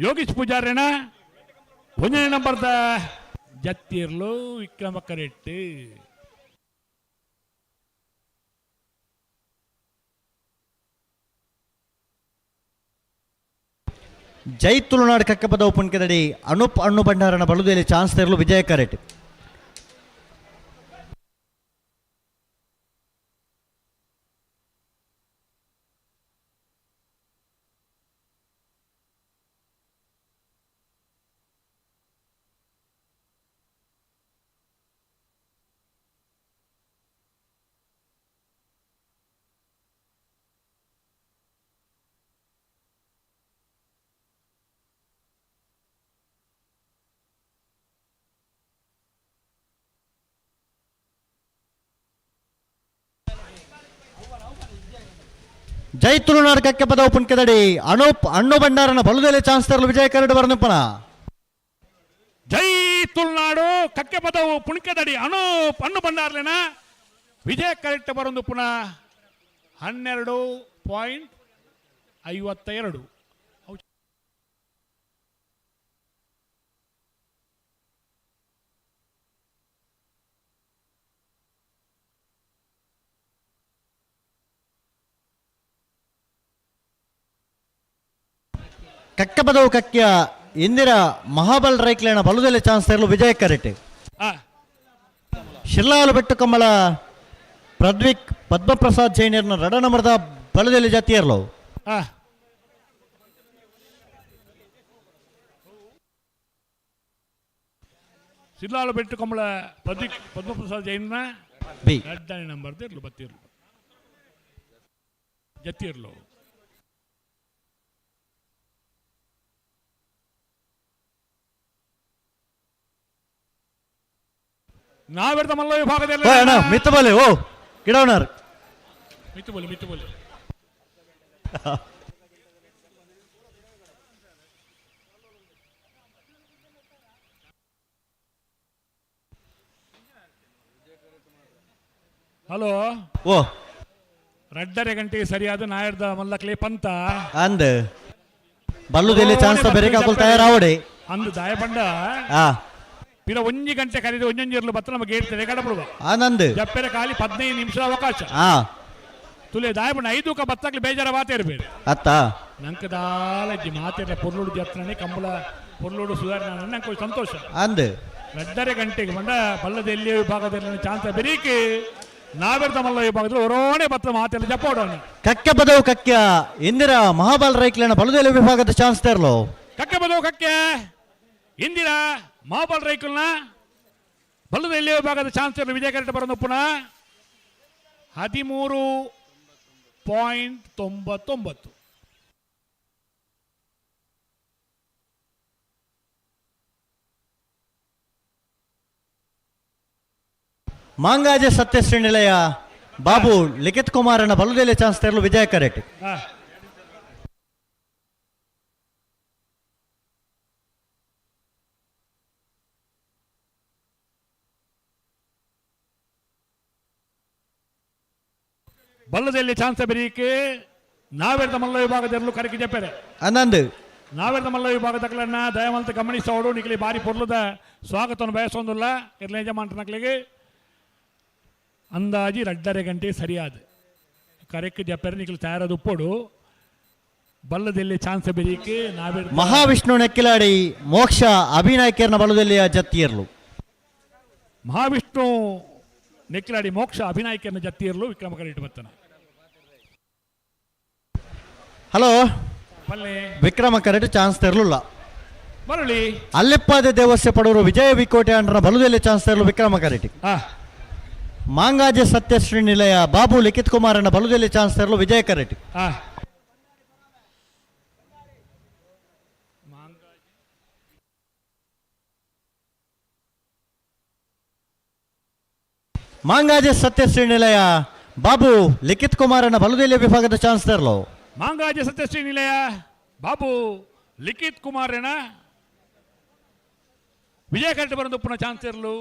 ಯೋಗೀಶ್ ಪೂಜಾರನ 1 ನಂಬರ್ದ ಜತ್ತಿಯರ್ಲು ವಿಕ್ರಮ ಕರೆಟ್ ಜೈ ತುಳುನಾಡ್ ಕಕ್ಕೆ ಬದ ಉಪ್ಪನ್ಕೆದಡಿ ಅನೂಪ್ ಅಣ್ಣು ಭಂಡಾರನ ಬಲುದೆಲೆ ಚಾನ್ಸ್ ತರಲು ವಿಜಯ ಕರೆಟ್ ಜೈ ತುಳುನಾಡು ಕಕ್ಕೆ ಪದವು ಪುಣ್ಕದಡಿ ಅಣ್ಣು ಭಂಡಾರನ ಬಲುದೆಲೆ ಚಾನ್ಸ್ ತರಲು ವಿಜಯ ಕರಡು ಬರನಪ್ಪನ. ಜೈ ತುಳುನಾಡು ಕಕ್ಕೆ ಪದವು ಪುಣ್ಕದಡಿ ಅಣ್ಣು ಭಂಡಾರ್ಲೆನ ವಿಜಯ ಕರೆಕ್ಟ್ ಬರೋದು ಪುನಃ 12.52. ಕಕ್ಕೆ ಪದವು ಕಕ್ಕಿಯ ಇಂದಿರ ಮಹಾಬಲ್ ರೈಕ್ಲೇನ ಬಲುದೆಲೆ ಚಾನ್ಸ್ ತರಲು ವಿಜಯ ಕರೆಟ್. ಶಿರ್ಲಾಲು ಬೆಟ್ಟು ಕಮ್ಮಳ ಪ್ರದ್ವಿಕ್ ಪದ್ಮಪ್ರಸಾದ್ ಜೈನರ್ನ ರಡ ನಮರದ ಬಲದಲ್ಲಿ ಜಾತಿಯರ್ಲು ಶಿರ್ಲಾಲು ಬೆಟ್ಟು ಕಮ್ಮಳ ಪ್ರದ್ವಿಕ್ ಪದ್ಮಪ್ರಸಾದ್ ಜೈನ ಬಿ 2 ನಂಬರ್ ಬತ್ತಿರ್ಲು ಜತ್ತಿರ್ಲು. ನಾವೆರ್ದ ಮಲ್ಲ ವಿಭಾಗದಲ್ಲಿ ಮಿತ್ತಬಲೆ ಓ ಗಿಡವನರ್ ಮಿತ್ತುಬೋಲಿ ಹಲೋ ಓ 2:30 ಗಂಟೆಗೆ ಸರಿಯಾದ ನಾಯರ್ದ ಮಲ್ಲಕ್ಲೆ ಪಂತ ಅಂದ್ ಬಲ್ಲುದೆಲೆ ಚಾನ್ಸ್ ಬೇರೆ ಕಾಕೊಲ್ ತಯಾರಾವಡೆ ಅಂದು ದಾಯಪಂಡ ಪಿರ 1 ಗಂಟೆ ಕರೆದು 1 ಇರ್ಲು ಬತ್ತ ನಮಗೆ ಹೇಳ್ತೇವೆ ಕಡಬಿಡುವ ಆನಂದ್ ಜಪ್ಪೆರ ಖಾಲಿ 15 ನಿಮಿಷ ಅವಕಾಶ ತುಲೆ ದಾಯಪಂಡ 5 ಬತ್ತಕ್ಲಿ ಬೇಜಾರ ಮಾತೇರ್ಬೇಡಿ ಅತ್ತ ನಂಗೆ ದಾಲಜ್ಜಿ ಮಾತೇರ ಪೊರ್ಲುಡು ಜತ್ರನೆ ಕಂಬಳ ಪೊರ್ಲುಡು ಸುಧಾರಣೆ ನಂಗೆ ಸಂತೋಷ ಅಂದ್ 2:30 ಗಂಟೆಗೆ ಬಂದ ಬಲ್ಲದಲ್ಲಿ ವಿಭಾಗದಲ್ಲಿ ಚಾನ್ಸ್ ಬೆರೀಕೆ ನಾವೆರ್ದ ಮಲ್ಲ ವಿಭಾಗದಲ್ಲಿ ಹೊರೋಣೆ ಬತ್ತ ಮಾತೆಲ್ಲ ಜಪ್ಪೋಡೋಣ ಕಕ್ಕೆ ಬದವು ಕಕ್ಯ ಇಂದಿರ ಮಹಾಬಲ್ ರೈಕ್ಲೇನ ಬಲುದೆಲೆ ವಿಭಾಗದ ಚಾನ್ಸ್ ತರಲು ಕಕ್ಕೆ ಬದವು ಕಕ್ಕೆ ಇಂದಿರ ಮಹಾಬಲ್ ರೈಕಲ್ನ ಬಲ್ಲದಲ್ಲಿ ವಿಭಾಗದ ಚಾನ್ಸ್ ತರಲು ವಿಜಯ ಕರೆಕ್ಟ್ ಬರೋದು ಪುನಃ 13.99. ಮಾಂಗಾಜೆ ಸತ್ಯಶ್ರೀ ನಿಲಯ ಬಾಬು ಲಿಖಿತ್ ಕುಮಾರನ ಬಲುದೆಲೆ ಚಾನ್ಸ್ ತರಲು ವಿಜಯ ಕರೆಕ್ಟ್. ಬಲ್ಲದಲ್ಲಿ ಚಾನ್ಸ್ ಬೆರೀಕೆ ನಾವೆರ್ದ ಮಲ್ಲ ವಿಭಾಗದಲ್ಲೂ ಕರೆಗೆ ಜಪ್ಪೆರೆ ಆನಂದ್ ನಾವೆರ್ದ ಮಲ್ಲ ವಿಭಾಗದಕ್ಲನ್ನ ದಯವಂತ ಗಮನಿಸೋಡು ನಿಖಲಿ ಬಾರಿ ಪೊರ್ಲದ ಸ್ವಾಗತವನ್ನು ಬಯಸೋದಿಲ್ಲ ಇರ್ಲ ಯಜಮಾನ್ರ ನಕ್ಲಿಗೆ ಅಂದಾಜಿ 2:30 ಗಂಟೆ ಸರಿಯಾದ ಕರೆಕ್ಕೆ ಜಪ್ಪೆರೆ ನಿಖಲಿ ತಯಾರಾದ ಉಪ್ಪೋಡು ಬಲ್ಲದಲ್ಲಿ ಚಾನ್ಸ್ ಬೆರೀಕೆ ನಾವೆರ್ದ ಮಹಾವಿಷ್ಣು ನೆಕ್ಕಿಲಾಡಿ ಮೋಕ್ಷ ಅಭಿನಾಯಕರ್ನ ಬಲುದೆಲೆಯ ಜತ್ತಿಯರ್ಲು ಮಹಾವಿಷ್ಣು ನೆಕ್ಕಿಲಾಡಿ ಮೋಕ್ಷ ಅಭಿನಾಯಕನ ಜತ್ತಿಯರ್ಲು ವಿಕ್ರಮ ಕರೆಕ್ಟ್ ಬರ್ತಾನೆ. ಹಲೋ ಪಲ್ಲೆ ವಿಕ್ರಮ ಕರೆಕ್ಟ್ ಚಾನ್ಸ್ ತರಲಿಲ್ಲ ಮರಳಿ ಅಲ್ಲಿಪ್ಪಾದ ದೇವಸ್ಯ ಪಡವರು ವಿಜಯ ವಿಕೋಟೆ ಅಂಡ್ರ ಬಲುದೆಲೆ ಚಾನ್ಸ್ ತರಲು ವಿಕ್ರಮ ಕರೆಕ್ಟ್. ಮಾಂಗಾಜೆ ಸತ್ಯಶ್ರೀ ನಿಲಯ ಬಾಬು ಲಿಖಿತ್ ಕುಮಾರನ ಬಲುದೆಲೆ ಚಾನ್ಸ್ ತರಲು ವಿಜಯ ಕರೆಕ್ಟ್. ಮಾಂಗಾಜೆ ಸತ್ಯಶ್ರೀ ನಿಲಯ ಬಾಬು ಲಿಖಿತ್ ಕುಮಾರನ ಬಲುದೆಲೆ ವಿಭಾಗದ ಚಾನ್ಸ್ ತರಲು ಮಾಂಗಾಜೆ ಸತ್ಯಶ್ರೀ ನಿಲಯ ಬಾಬು ಲಿಖಿತ್ ಕುಮಾರನ ವಿಜಯ ಕರೆಕ್ಟ್ ಬರೋದು ಪುನಃ ಚಾನ್ಸ್ ಇರಲು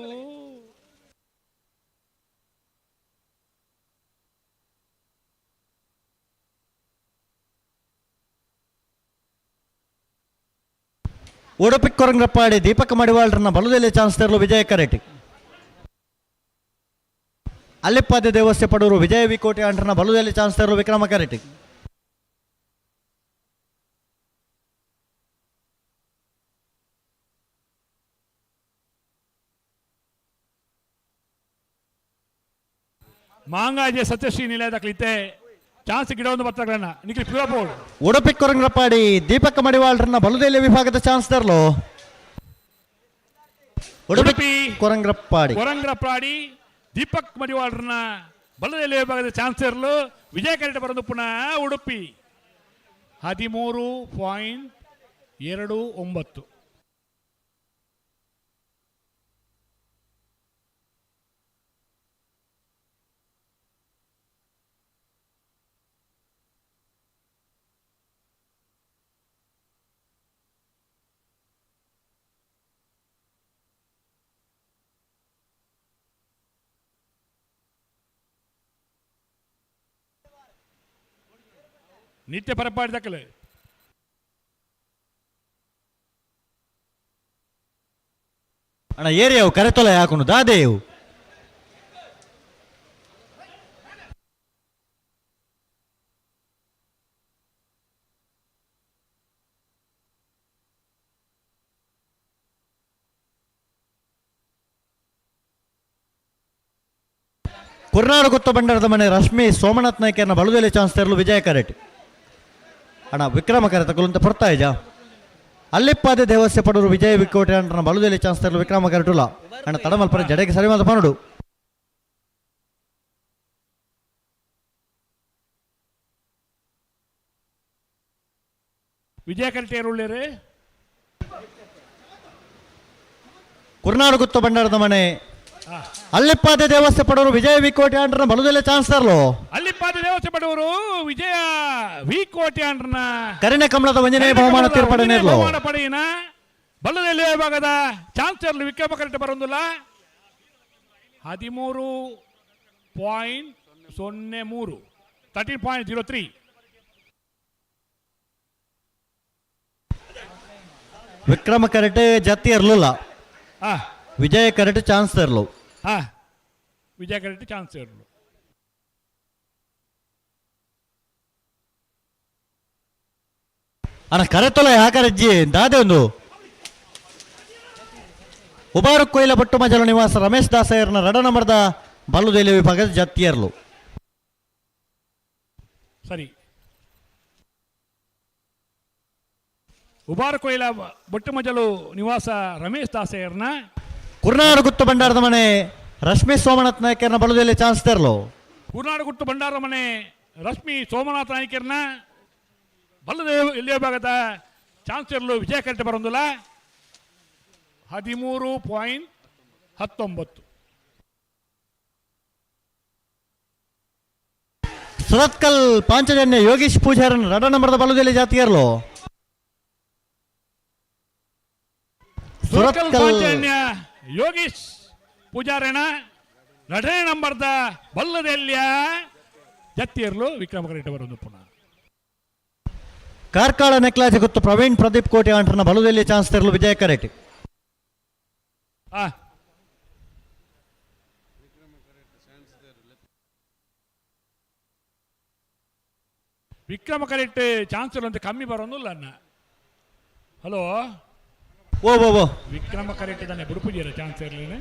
ಉಡುಪಿ ಕೊರಂಗ್ರಪ್ಪಾಡಿ ದೀಪಕ್ ಮಡಿವಾಳ್ರನ್ನ ಬಲುದೆಲೆ ಚಾನ್ಸ್ ತರಲು ವಿಜಯ ಕರೆಕ್ಟ್. ಅಲ್ಲಿಪ್ಪಾದ ದೇವಸ್ಯ ಪಡೂರು ವಿಜಯ ವಿಕೋಟೆ ಅಂಡ್ರನ ಬಲುದೆಲೆ ಚಾನ್ಸ್ ತರಲು ವಿಕ್ರಮ ಕರೆಕ್ಟ್. ಮಾಂಗಾಜೆ ಸತ್ಯಶ್ರೀ ನಿಲಯದಕ್ಲಿತ್ತೆ ಚಾನ್ಸ್ ಗಿಡವನ್ನು ಬತ್ತಗಳನ್ನ ನಿಖಿಲ್ ಪ್ಯೂರಪೋಡ್ ಉಡುಪಿ ಕೊರಂಗ್ರಪ್ಪಾಡಿ ದೀಪಕ್ ಮಡಿವಾಳ್ರನ್ನ ಬಲುದೆಲೆ ವಿಭಾಗದ ಚಾನ್ಸ್ ತರಲು ಉಡುಪಿ ಕೊರಂಗ್ರಪ್ಪಾಡಿ ದೀಪಕ್ ಮಡಿವಾಳ್ರನ್ನ ಬಲದಲ್ಲಿ ವಿಭಾಗದ ಚಾನ್ಸ್ ಇರಲು ವಿಜಯ ಕರೆಕ್ಟ್ ಬರೋದು ಪುನಃ ಉಡುಪಿ 13.29. ನಿತ್ಯ ಪರಪಾಡಿ ದಕ್ಕಲೆ ಅಣ್ಣ ಏರಿಯಾವು ಕರೆತೊಲೆ ಹಾಕೊಂಡು ದಾದೇವು ಕುರ್ನಾಡು ಗುತ್ತ ಬಂಡಾರದ ಮನೆ ರಶ್ಮಿ ಸೋಮನಾಥ್ ನಾಯ್ಕರ್ನ ಬಳುದೆಲೆ ಚಾನ್ಸ್ ತೆರಲು ವಿಜಯ ಕರೆಟ್ ಅಣ್ಣ ವಿಕ್ರಮ ಕರೆ ತಗೊಳ್ಳುವಂತ ಪುರ್ತಾಯಿಜ ಅಲ್ಲಿಪ್ಪಾದೆ ದೇವಸ್ಯ ಪಡೂರು ವಿಜಯ ವಿಕೋಟೆ ಅಂಟನ ಬಳುದೆಲೆ ಚಾನ್ಸ್ ತೆರಲು ವಿಕ್ರಮ ಕರೆಟುಲ ಅಣ್ಣ ತಡಮಲ್ಪರ ಜಡೆಗೆ ಸರಿ ಮಾತ ಪನಡು ವಿಜಯ ಕರೆಟೇರುಳ್ಳೇರೆ ಕುರ್ನಾಡು ಗುತ್ತ ಬಂಡಾರದ ಮನೆ ಅಲ್ಲಿಪ್ಪಾದೆ ದೇವಸ್ಥೆ ಪಡೋರು ವಿಜಯ ವಿಕೋಟೆ ಅಂಡ್ರನ ಬಲುದೆಲೆ ಚಾನ್ಸ್ ತರಲು ಅಲ್ಲಿಪ್ಪಾದೆ ದೇವಸ್ಥೆ ಪಡೋರು ವಿಜಯ ವಿಕೋಟೆ ಅಂಡ್ರನ ಕರಿನೆ ಕಮಲದ ವಂಜನೆ ಬಹುಮಾನ ತೀರ್ಪಡೆ ನೀಡಲು ಬಹುಮಾನ ಪಡೆಯಿನ ಬಲ್ಲದೆಲೆ ಭಾಗದ ಚಾನ್ಸ್ ತರಲು ವಿಕ್ರಮ ಕರೆಕ್ಟ್ ಬರೋದಿಲ್ಲ 13.03 13.03 ವಿಕ್ರಮ ಕರೆಟ್ ಜತ್ತಿ ಇರಲಿಲ್ಲ ವಿಜಯ ಕರೆಟ್ ಚಾನ್ಸ್ ತರಲು ವಿಜಯ ಕರೆಕ್ಟ್ ಚಾನ್ಸ್ ಇರಲು ಅಣ್ಣ ಕರೆತೊಲ ಯಾಕರಜ್ಜಿ ದಾದೆ ಒಂದು ಉಬಾರು ಕೊಯ್ಲ ಬಟ್ಟು ಮಜಲ ನಿವಾಸ ರಮೇಶ್ ದಾಸಯ್ಯರ್ನ ರಡನಮರದ ಬಲ್ಲುದೇಲಿ ವಿಭಾಗದ ಜತ್ತಿಯರ್ಲು ಸರಿ ಉಬಾರು ಕೊಯ್ಲ ಬೊಟ್ಟು ಮಜಲು ನಿವಾಸ ರಮೇಶ್ ದಾಸಯ್ಯರ್ನ ಕುರ್ನಾಡು ಗುತ್ತು ಬಂಡಾರದ ಮನೆ ರಶ್ಮಿ ಸೋಮನಾಥ್ ನಾಯ್ಕರ್ನ ಬಲುದೆಲೆ ಚಾನ್ಸ್ ತೆರಲು ಕುರ್ನಾಡು ಗುಟ್ಟು ಬಂಡಾರದ ಮನೆ ರಶ್ಮಿ ಸೋಮನಾಥ್ ನಾಯ್ಕರ್ನ ಬಲ್ಲದ ಎಲ್ಲಿಯ ಭಾಗದ ಚಾನ್ಸ್ ತೆರಲು ವಿಜಯ ಕರೆಕ್ಟ್ ಬರೋದಿಲ್ಲ 13.19 ಸುರತ್ಕಲ್ ಪಾಂಚಜನ್ಯ ಯೋಗೀಶ್ ಪೂಜಾರನ್ ರಡನಮರದ ಬಲುದೆಲೆ ಜಾತಿಯರ್ಲು ಸುರತ್ಕಲ್ ಯೋಗೀಶ್ ಪೂಜಾರನ ನಡೇ ನಂಬರ್ದ ಬಲ್ಲದೆಲ್ಲಿಯ ಜತ್ತಿಯರ್ಲು ವಿಕ್ರಮ ಕರೆಕ್ಟ್ ಬರೋದು ಪುನಃ ಕಾರ್ಕಳ ನೆಕ್ಲಾಜ್ ಗೊತ್ತು ಪ್ರವೀಣ್ ಪ್ರದೀಪ್ ಕೋಟೆ ಅಂಟರ್ನ ಬಲುದೆಲ್ಲಿ ಚಾನ್ಸ್ ತೆರಲು ವಿಜಯ ಕರೆಟ್ ವಿಕ್ರಮ ಕರೆಕ್ಟ್ ಚಾನ್ಸ್ ಅಂತ ಕಮ್ಮಿ ಬರೋದಿಲ್ಲ ಅನ್ನ ಹಲೋ ಓ ವಿಕ್ರಮ ಕರೆಕ್ಟ್ ತಾನೆ ಬುಡುಪುಜಿಯರ ಚಾನ್ಸ್ ಇರಲಿಲ್ಲ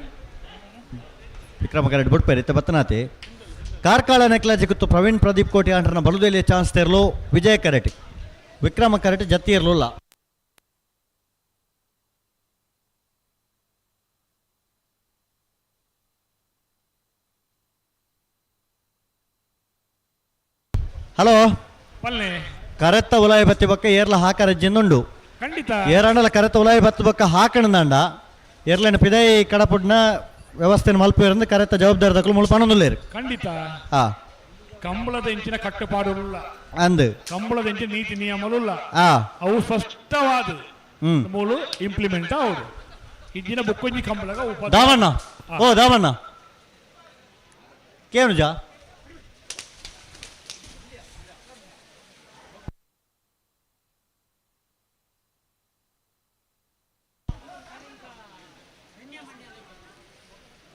ವಿಕ್ರಮ ಕರೆಟ್ ಬಿಡ್ಪೇರಿತ್ತೆ ಬತ್ತನಾತಿ ಕಾರ್ಕಳ ನೆಕ್ಲಾಜ್ ಗೊತ್ತು ಪ್ರವೀಣ್ ಪ್ರದೀಪ್ ಕೋಟೆ ಅಂಟರ್ನ ಬಲುದೆಲ್ಲಿ ಚಾನ್ಸ್ ತೆರಲು ವಿಜಯ ಕರೆಟ್ ವಿಕ್ರಮ ಕರೆಟ್ ಜತ್ತಿ ಇರಲಿಲ್ಲ ಹಲೋ ಕರೆತ್ತ ಉಲಾಯಿ ಬತ್ತಿ ಬಕ್ಕ ಏರ್ಲ ಹಾಕರಜ್ಜಿಂದುಂಡು ಖಂಡಿತ ಏರಾಂಡಲ ಕರೆತ್ತ ಉಲಾಯಿ ಬತ್ತಿ ಬಕ್ಕ ಹಾಕಣದಂಡ ಏರ್ಲೇನ ಪಿದೈ ಕಡಪುಡ್ನ ವ್ಯವಸ್ಥೆನ ಮಲ್ಪಿರಂದು ಕರೆತ್ತ ಜವಾಬ್ದಾರಿ ತಕ್ಕಲು ಮುಳ್ಪಣೊಂದುಲ್ಲೇರು ಖಂಡಿತ ಹಾ ಕಂಬಳದ ಇಂಚಿನ ಕಟ್ಟುಪಾಡುಲ್ಲ ಅಂದು ಕಂಬಳದ ಇಂಚಿನ ನೀತಿ ನಿಯಮలుಲ್ಲ ಹಾ ಅವು ಸ್ಪಷ್ಟವಾದ ಮೂಲು ಇಂಪ್ಲಿಮೆಂಟ್ ಅವರು ಇಂಚಿನ ಬುಕ್ಕೊಂಜಿ ಕಂಬಳಗ ದಾವಣ್ಣ ಓ ದಾವಣ್ಣ ಕೇನುಜಾ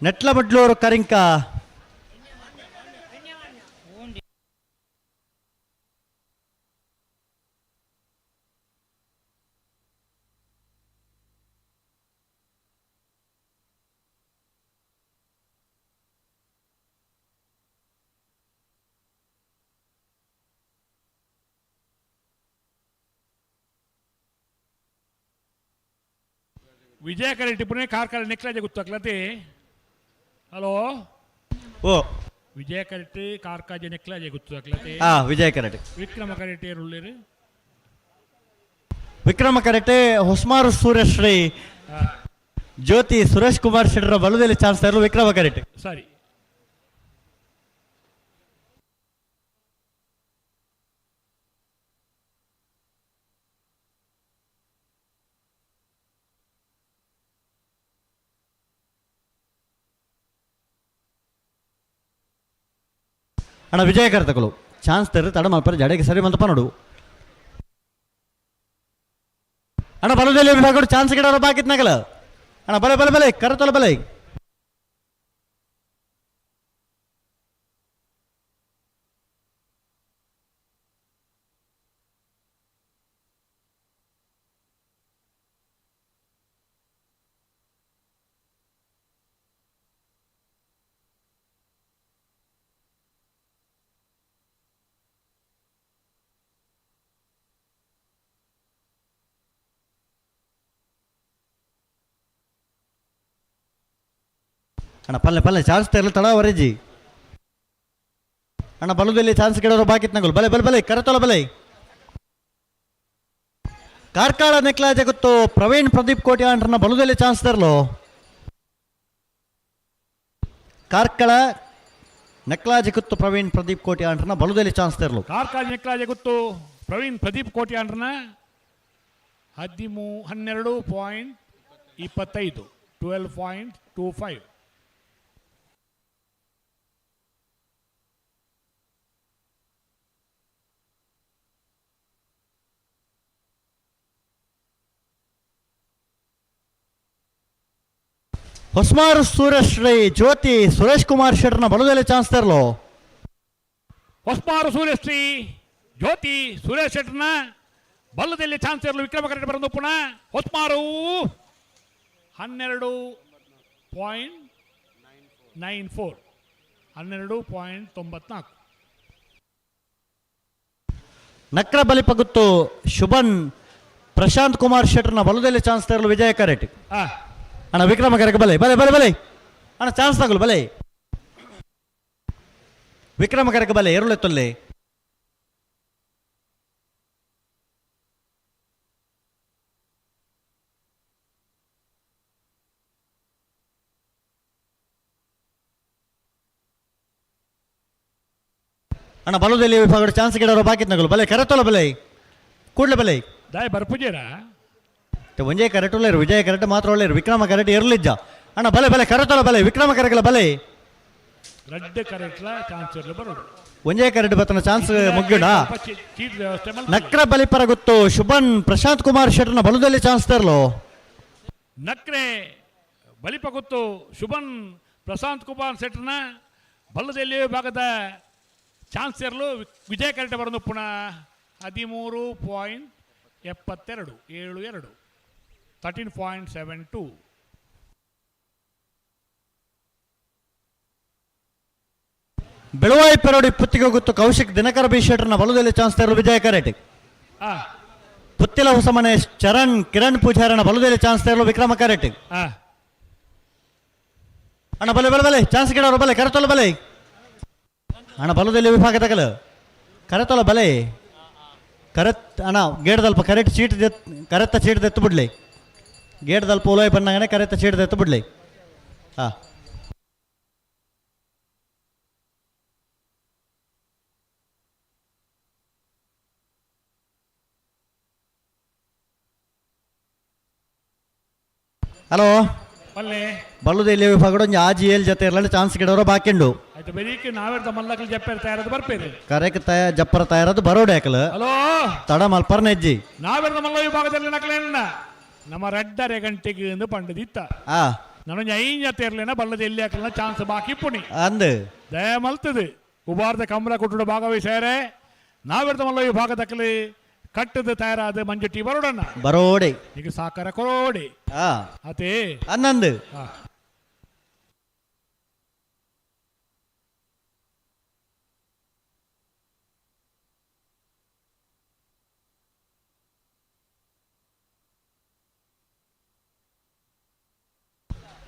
ನೆಟ್ಲ ಬಡ್ಲೂರು ಕರಿಂಕ ವಿಜಯ ಕರೆಕ್ಟ್ ಪುಣೆ ಕಾರ್ಕಳ ನೆಕ್ಲಾಜೆ ಗೊತ್ತಾಗ್ಲತೆ ಹಲೋ ಓ ವಿಜಯ ಕರೆಕ್ಟ್ ಕಾರ್ಕಾಜೆ ನೆಕ್ಲಾಜೆ ಗೊತ್ತಾಗ್ಲತೆ ವಿಜಯ ಕರೆಟ್ ವಿಕ್ರಮ ಕರೆಕ್ಟ್ ಏರುಳ್ಳೇರು ವಿಕ್ರಮ ಕರೆಟೆ ಹೊಸ್ಮಾರು ಸೂರ್ಯ ಶ್ರೀ ಜ್ಯೋತಿ ಸುರೇಶ್ ಕುಮಾರ್ ಶೆಟ್ಟರ ಬಲುದೆಲ್ಲಿ ಚಾನ್ಸ್ ತರಲು ವಿಕ್ರಮ ಕರೆಟೆ ಸರಿ ಅಣ್ಣ ವಿಜಯ ಕರೆತಕಲು ಚಾನ್ಸ್ ತೆರೆ ತಡ ಮಲ್ಪರೆ ಜಡೆಗೆ ಸರಿ ಮಂತಪ್ಪ ನೋಡು ಅಣ್ಣ ಬಲದಲ್ಲಿ ವಿಭಾಗ ಚಾನ್ಸ್ ಗಿಡವ್ರ ಬಾಕಿತ್ನಾಗಲ್ಲ ಅಣ್ಣ ಬಲೆ ಬಲೆ ಬಲೆ ಕರತೊಲ ಬಲೆ ಅಣ್ಣ ಪಲ್ಲೆ ಪಲ್ಲೆ ಚಾನ್ಸ್ ತೆರಲು ತಡ ವರೆಜಿ ಅಣ್ಣ ಬಲದಲ್ಲಿ ಚಾನ್ಸ್ ಗಿಡೋರು ಬಾಕಿತ್ನಾಗಲ್ ಬಲೆ ಬಲೆ ಬಲೆ ಕರತೊಲ ಬಲೆ ಕಾರ್ಕಳ ನೆಕ್ಲಾಜೆ ಗೊತ್ತು ಪ್ರವೀಣ್ ಪ್ರದೀಪ್ ಕೋಟಿ ಅಂಟ್ರನ್ನ ಬಲದಲ್ಲಿ ಚಾನ್ಸ್ ತೆರಲು ಕಾರ್ಕಳ ನೆಕ್ಲಾಜೆ ಗೊತ್ತು ಪ್ರವೀಣ್ ಪ್ರದೀಪ್ ಕೋಟಿ ಅಂಟ್ರನ್ನ ಬಲದಲ್ಲಿ ಚಾನ್ಸ್ ತೆರಲು ಕಾರ್ಕಳ ನೆಕ್ಲಾಜೆ ಗೊತ್ತು ಪ್ರವೀಣ್ ಪ್ರದೀಪ್ ಕೋಟಿ ಅಂಟ್ರನ್ನ 12.25 12.25 ಹೊಸ್ಮಾರು ಸುರೇಶ್ ರೈ ಜ್ಯೋತಿ ಸುರೇಶ್ ಕುಮಾರ್ ಶೆಟ್ಟರ್ನ ಬಲದಲ್ಲಿ ಚಾನ್ಸ್ ತೆರಲು ಹೊಸ್ಮಾರು ಸುರೇಶ್ ಶ್ರೀ ಜ್ಯೋತಿ ಸುರೇಶ್ ಶೆಟ್ಟರ್ನ ಬಲ್ಲದಲ್ಲಿ ಚಾನ್ಸ್ ಇರಲು ವಿಕ್ರಮ ಕರೆಕ್ಟ್ ಬರೋದು ಪುನಃ ಹೊಸ್ಮಾರು 12.94 12.94 ನಕ್ರ ಬಲಿಪಗುತ್ತು ಶುಭನ್ ಪ್ರಶಾಂತ್ ಕುಮಾರ್ ಶೆಟ್ಟರ್ನ ಬಲದಲ್ಲಿ ಚಾನ್ಸ್ ತೆರಲು ವಿಜಯ ಕರೆಟ್ ಅಣ್ಣ ವಿಕ್ರಮ ಕರೆಗೆ ಬಲೆ ಬಲೆ ಬಲೆ ಬಲೆ ಅಣ್ಣ ಚಾನ್ಸ್ ತಗೊಳ್ಳು ಬಲೆ ವಿಕ್ರಮ ಕರೆಗೆ ಬಲೆ ಎರಳೆತ್ತೊಲ್ಲೆ ಅಣ್ಣ ಬಲದಲ್ಲಿ ವಿಭಾಗ ಚಾನ್ಸ್ ಗಿಡವರು ಬಾಕಿತ್ನಗಳು ಬಲೆ ಕರೆತೋಲ ಬಲೆ ಕೂಡ್ಲೆ ಬಲೆ ದಾಯ್ ಬರ್ಪುಜೇರಾ ಒಂಜೇ ಕರೆಕ್ಟ್ ಒಳ್ಳೆಯರು ವಿಜಯ ಕರೆಕ್ಟ್ ಮಾತ್ರ ಒಳ್ಳೆಯರು ವಿಕ್ರಮ ಕರೆಕ್ಟ್ ಇರಲಿಜ್ಜ ಅಣ್ಣ ಬಲೆ ಬಲೆ ಕರೆತೋಲ ಬಲೆ ವಿಕ್ರಮ ಕರೆಗಲ ಬಲೆ ರೆಡ್ ಕರೆಕ್ಟ್ಲ ಚಾನ್ಸ್ ಇರಲು ಬರೋದು ಒಂಜೇ ಕರೆಕ್ಟ್ ಬತ್ತನ ಚಾನ್ಸ್ ಮುಗ್ಗಿಡ ಚೀಟ್ ವ್ಯವಸ್ಥೆ ನಕ್ರ ಬಲಿಪರ ಗೊತ್ತು ಶುಭನ್ ಪ್ರಶಾಂತ್ ಕುಮಾರ್ ಶೆಟ್ಟರ್ನ ಬಲದಲ್ಲಿ ಚಾನ್ಸ್ ತರಲು ನಕ್ರೆ ಬಲಿಪ ಗೊತ್ತು ಶುಭನ್ ಪ್ರಶಾಂತ್ ಕುಮಾರ್ ಶೆಟ್ಟರ್ನ ಬಲ್ಲದಲ್ಲಿ ಭಾಗದ ಚಾನ್ಸ್ ಇರಲು ವಿಜಯ ಕರೆಕ್ಟ್ ಬರೋದು ಪುನಃ 13.72 13.72 ಬೆಳವಾಯಿ ಪೆರೋಡಿ ಪುತ್ತಿಗೆ ಗೊತ್ತು ಕೌಶಿಕ್ ದಿನಕರ ಬಿ ಶೆಟ್ಟರ್ನ ಬಲದಲ್ಲಿ ಚಾನ್ಸ್ ತರಲು ವಿಜಯ ಕರೆಟ್ ಪುತ್ತಿಲ ಹೊಸಮನೆ ಚರಣ್ ಕಿರಣ್ ಪೂಜಾರನ ಬಲದಲ್ಲಿ ಚಾನ್ಸ್ ತರಲು ವಿಕ್ರಮ ಕರೆಟ್ ಅಣ್ಣ ಬಲೆ ಬಲೆ ಬಲೆ ಚಾನ್ಸ್ ಗಿಡವರು ಬಲೆ ಕರೆತೊಲ ಬಲೆ ಅಣ್ಣ ಬಲದಲ್ಲಿ ವಿಭಾಗ ತಗಲ ಕರೆತೊಲ ಬಲೆ ಕರೆತ್ ಅಣ್ಣ ಗೇಟ್ದಲ್ಪ ಕರೆಕ್ಟ್ ಚೀಟ್ ಕರೆತ್ತ ಚೀಟ್ ಎತ್ತು ಬಿಡ್ಲಿ ಗೇಟ್ದಲ್ಪ ಉಲೋಯ್ ಬಂದಾಗನೆ ಕರೆತ್ತ ಚೀಟ್ ಎತ್ತು ಬಿಡ್ಲಿ ಹಾಂ ಹಲೋ ಬಲ್ಲೆ ಬಲ್ಲುದಲ್ಲಿ ವಿಭಾಗ ಆಜಿ ಏಲ್ ಜೊತೆ ಇರಲಿ ಚಾನ್ಸ್ ಗಿಡವರು ಬಾಕಿಂಡು ಆಯ್ತು ಬರೀಕೆ ನಾವೇರ್ದ ಮಲ್ಲಕ್ಲು ಜಪ್ಪೇರ್ ತಯಾರದು ಬರ್ಪೇರಿ ಕರೆಕ್ ಜಪ್ಪರ ತಯಾರದು ಬರೋಡೆ ಹಾಕಲು ಹಲೋ ತಡ ಮಲ್ಪರ್ನ ಹೆಜ್ಜಿ ನಾವೇರ್ದ ಮಲ್ಲ ವಿಭಾಗದಲ್ಲಿ ನಕಲೇನ ನಮ್ಮ ರೆಡ್ಡರೆ ಗಂಟೆಗೆ ಎಂದು ಪಂಡದಿತ್ತ ಆ ನನಗೆ ಐನ್ ಜೊತೆ ಇರ್ಲೇನ ಬಲ್ಲದ ಎಲ್ಲಿ ಹಾಕಲ ಚಾನ್ಸ್ ಬಾಕಿ ಪುಣಿ ಅಂದು ದಯ ಮಲ್ತದು ಉಬಾರ್ದ ಕಮಲ ಕುಟುಂಬ ಭಾಗವಹಿಸ್ಯಾರೆ ನಾವೇರ್ದ ಮಲ್ಲ ವಿಭಾಗದಕ್ಕಲಿ ಕಟ್ಟದ ತಯಾರಾದ ಮಂಜುಟಿ ಬರೋಡಣ್ಣ ಬರೋಡೆ ಈಗ ಸಾಕಾರ ಕೊರೋಡೆ ಆ ಅತೇ ಅನ್ನಂದು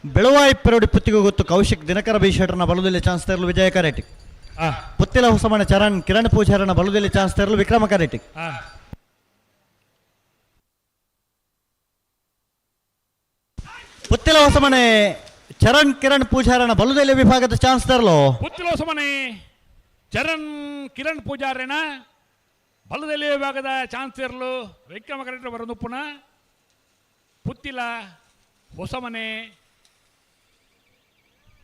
ಬೆಳವಾಯಿ ಪೆರೋಡಿ ಪುತ್ತಿಗೆ ಗೊತ್ತು ಕೌಶಿಕ್ ದಿನಕರ ಬಿ ಶೆಟ್ಟರ್ನ ಬಲದಲ್ಲಿ ಚಾನ್ಸ್ ತರಲು ವಿಜಯ ಕರೆಟ್ ಪುತ್ತಿಲ ಹೊಸಮನೆ ಚರಣ್ ಕಿರಣ್ ಪೂಜಾರನ ಬಲದಲ್ಲಿ ಚಾನ್ಸ್ ತರಲು ವಿಕ್ರಮ ಕರೆಟ್ ಪುತ್ತಿಲ ಹೊಸಮನೆ ಚರಣ್ ಕಿರಣ್ ಪೂಜಾರನ ಬಲದಲ್ಲಿ ವಿಭಾಗದ ಚಾನ್ಸ್ ತರಲು ಪುತ್ತಿಲ ಹೊಸಮನೆ ಚರಣ್ ಕಿರಣ್ ಪೂಜಾರನ ಬಲದಲ್ಲಿ ವಿಭಾಗದ ಚಾನ್ಸ್ ಇರಲು ವಿಕ್ರಮ ಕರೆಕ್ಟ್ ಬರೋದು ಪುನಃ ಪುತ್ತಿಲ ಹೊಸಮನೆ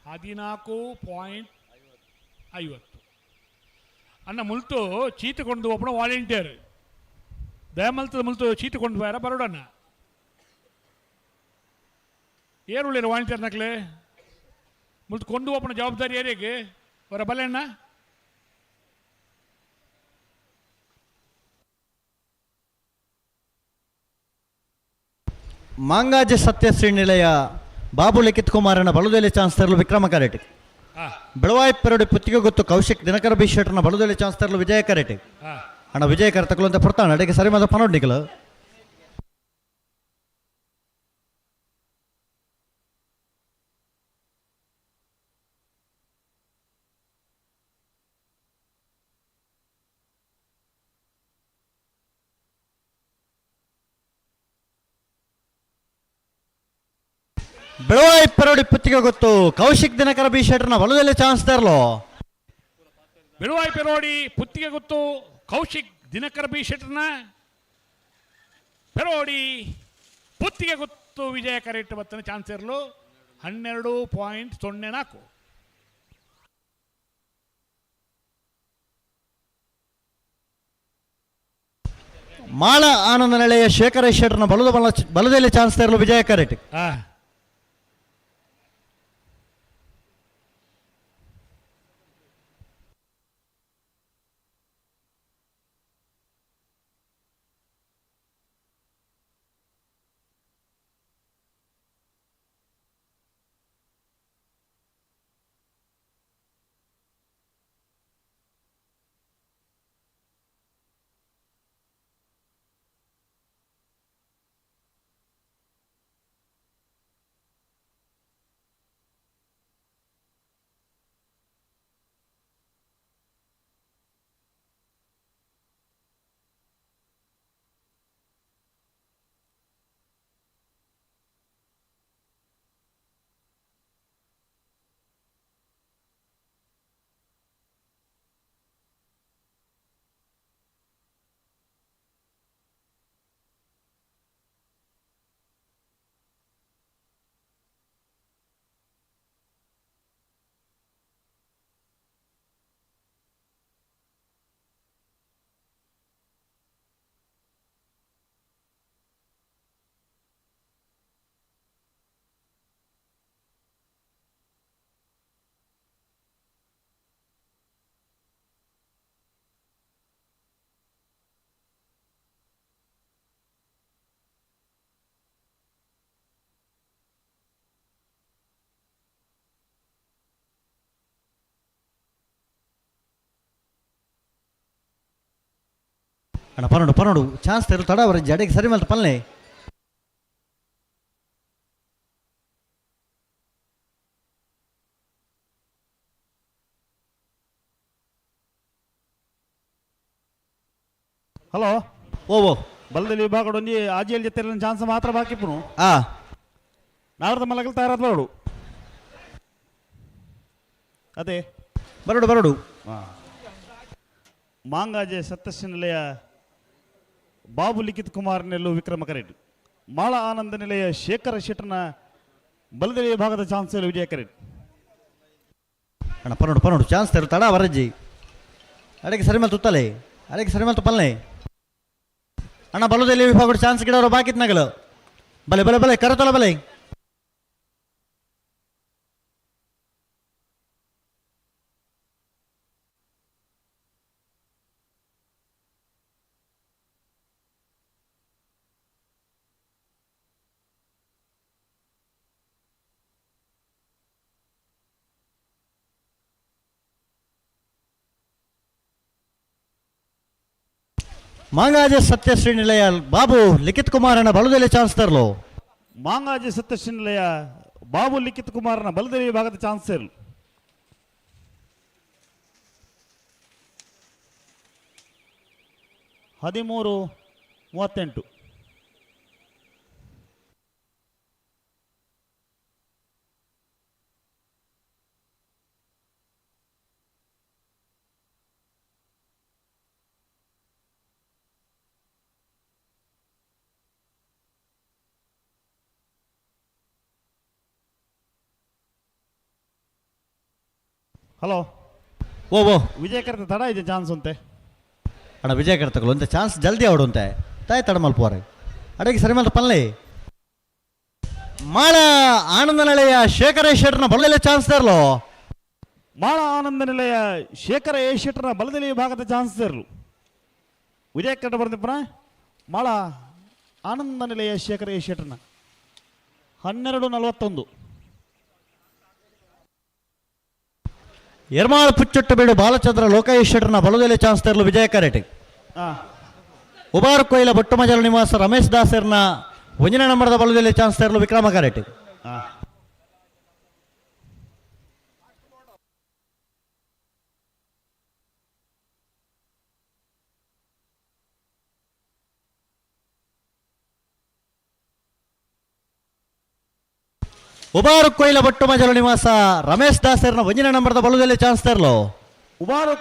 14.50 ಅನ್ನ ಮುಲ್ತು ಚೀತುಕೊಂಡು ಒಬ್ಬನ ವಾಲಂಟಿಯರ್ ದಯಮಲ್ತದ ಮುಲ್ತು ಚೀತುಕೊಂಡು ಬೇರೆ ಬರೋಡನ್ನ ಏರು ಉಳ್ಳಿರ ವಾಲಂಟಿಯರ್ ನಕ್ಲೆ ಮುಲ್ತು ಕೊಂಡು ಒಬ್ಬನ ಜವಾಬ್ದಾರಿ ಏರಿಯಾಗೆ ಅವರ ಬಲೆಯಣ್ಣ ಮಾಂಗಾಜೆ ಸತ್ಯಶ್ರೀ ನಿಲಯ ಬಾಬು ಲಿಖಿತ್ ಕುಮಾರನ ಬಳುದೆಲೆ ಚಾನ್ಸ್ ತರಲು ವಿಕ್ರಮ ಕರೆಟಿ ಬೆಳವಾಯಿ ಪೆರಡಿ ಪುತ್ತಿಗೆ ಗೊತ್ತು ಕೌಶಿಕ್ ದಿನಕರ ಬಿ ಶೆಟ್ರನ ಬಳುದೆಲೆ ಚಾನ್ಸ್ ತರಲು ವಿಜಯ ಕರೆಟಿ ಅಣ್ಣ ವಿಜಯ ಕರೆ ತಗೊಳ್ಳು ಅಂತ ಪಡ್ತಾನೆ ಅಡಿಗೆ ಸರಿ ಮಾತ್ರ ಪನೋಡ್ ನಿಖಲು ಬೆಳವಾಯಿ ಪೆರಡಿ ಪುತ್ತಿಗೆ ಗೊತ್ತು ಕೌಶಿಕ್ ದಿನಕರ ಬಿ ಶೆಟ್ರನ ಬಳುದೆಲೆ ಚಾನ್ಸ್ ತರಲು ಬೆಳುವಾಯಿ ಪೆರೋಡಿ ಪುತ್ತಿಗೆ ಗೊತ್ತು ಕೌಶಿಕ್ ದಿನಕರ ಬಿ ಶೆಟ್ರನ ಪೆರೋಡಿ ಪುತ್ತಿಗೆ ಗೊತ್ತು ವಿಜಯ ಕರೆಕ್ಟ್ ಬತ್ತನ ಚಾನ್ಸ್ ಇರಲು 12.04 ಮಾಳ ಆನಂದ ನೆಲೆಯ ಶೇಖರ ಶೆಟ್ರನ ಬಲದಲ್ಲಿ ಚಾನ್ಸ್ ತರಲು ವಿಜಯ ಕರೆಟಿ ಅಣ್ಣ ಪನ್ನೋಡು ಚಾನ್ಸ್ ತರಲು ತಡ ಅವರ ಜಡೆಗೆ ಸರಿ ಮಲ್ತ ಪಲ್ಲೆ ಹಲೋ ಓ ಬಲದಲ್ಲಿ ವಿಭಾಗಡೊಂದಿ ಆಜಿಯಲ್ಲಿ ಜೊತೆ ಚಾನ್ಸ್ ಮಾತ್ರ ಬಾಕಿಪ್ಪನು ಆ ನಾಡ್ದ ಮಲಗಲ್ ತಯಾರಾದ ಬರೋಡು ಅದೇ ಬರೋಡು ಮಾಂಗಾಜೆ ಸತ್ಯಶ್ರೀ ನಿಲಯ ಬಾಬು ಲಿಖಿತ್ ಕುಮಾರ್ ನೆಲ್ಲು ವಿಕ್ರಮ ಕರೆಟ್ ಮಾಳ ಆನಂದ ನಿಲಯ ಶೇಖರ ಶೆಟ್ರನ ಬಲದಲ್ಲಿ ವಿಭಾಗದ ಚಾನ್ಸ್ ವಿಜಯ ಕರೆಟ್ ಅಣ್ಣ ಪನ್ನೋಡು ಚಾನ್ಸ್ ತರಲು ತಡ ಅವರಜ್ಜಿ ಅಡಿಗೆ ಸರಿ ಮಲ್ ತುತ್ತಲೆ ಅಡಿಗೆ ಸರಿ ಮಲ್ ತುಪ್ಪಲ್ಲೆ ಅಣ್ಣ ಬಲದಲ್ಲಿ ವಿಭಾಗದ ಚಾನ್ಸ್ ಗಿಡವರು ಬಾಕಿತ್ ನಗಲು ಬಲೆ ಕರೆತೊಲ ಬಲೆ ಮಾಂಗಾಜೆ ಸತ್ಯಶ್ರೀ ನಿಲಯ ಬಾಬು ಲಿಖಿತ್ ಕುಮಾರನ ಬಲದಲ್ಲಿ ಚಾನ್ಸ್ ತರಲು ಮಾಂಗಾಜೆ ಸತ್ಯಶ್ರೀ ನಿಲಯ ಬಾಬು ಲಿಖಿತ್ ಕುಮಾರನ ಬಲದಲ್ಲಿ ವಿಭಾಗದ ಚಾನ್ಸ್ ಇರಲು 13:38 ಹಲೋ ಓ ಓ ವಿಜಯ ಕರೆತ ತಡ ಇದೆ ಚಾನ್ಸ್ ಅಂತೆ ಅಣ್ಣ ವಿಜಯ ಕರ್ತಕಲು ಅಂತ ಚಾನ್ಸ್ ಜಲ್ದಿ ಆಡುವಂತೆ ತಾಯಿ ತಡ ಮಲ್ಪೋರೆ ಅಡಗಿ ಸರಿ ಮಾತ್ರ ಪಲ್ಲೆ ಮಾಳ ಆನಂದ ನಳೆಯ ಶೇಖರೇಶ್ವರನ ಬಲದಲ್ಲೇ ಚಾನ್ಸ್ ತರಲು ಮಾಳ ಆನಂದ ನಿಲಯ ಶೇಖರ ಏಶೆಟ್ರನ ಬಲದಲ್ಲಿ ಭಾಗದ ಚಾನ್ಸ್ ಇರಲು ವಿಜಯ ಕರೆತ ಬರ್ತಿಪ್ಪನ ಮಾಳ ಆನಂದ ನಿಲಯ ಶೇಖರ ಏಶೆಟ್ರನ 12:41 ಎರ್ಮಾಳ ಪುಚ್ಚೊಟ್ಟು ಬೇಡು ಬಾಲಚಂದ್ರ ಲೋಕೇಶ್ವರನ ಬಲದಲ್ಲಿ ಚಾನ್ಸ್ ತರಲು ವಿಜಯ ಕರೆಟ್ ಉಬಾರ್ ಕೊಯ್ಲ ಬೊಟ್ಟುಮಜಲ ನಿವಾಸ ರಮೇಶ್ ದಾಸರ್ನ 1ನೇ ನಂಬರದ ಬಲದಲ್ಲಿ ಚಾನ್ಸ್ ತರಲು ವಿಕ್ರಮ ಕರೆಟ್ ಉಬಾರು ಕೊಯ್ಲ ಬೊಟ್ಟುಮಜಲ ನಿವಾಸ ರಮೇಶ್ ದಾಸರ್ನ 1ನೇ ನಂಬರದ ಬಲದಲ್ಲಿ ಚಾನ್ಸ್ ತರಲು ಉಬಾರು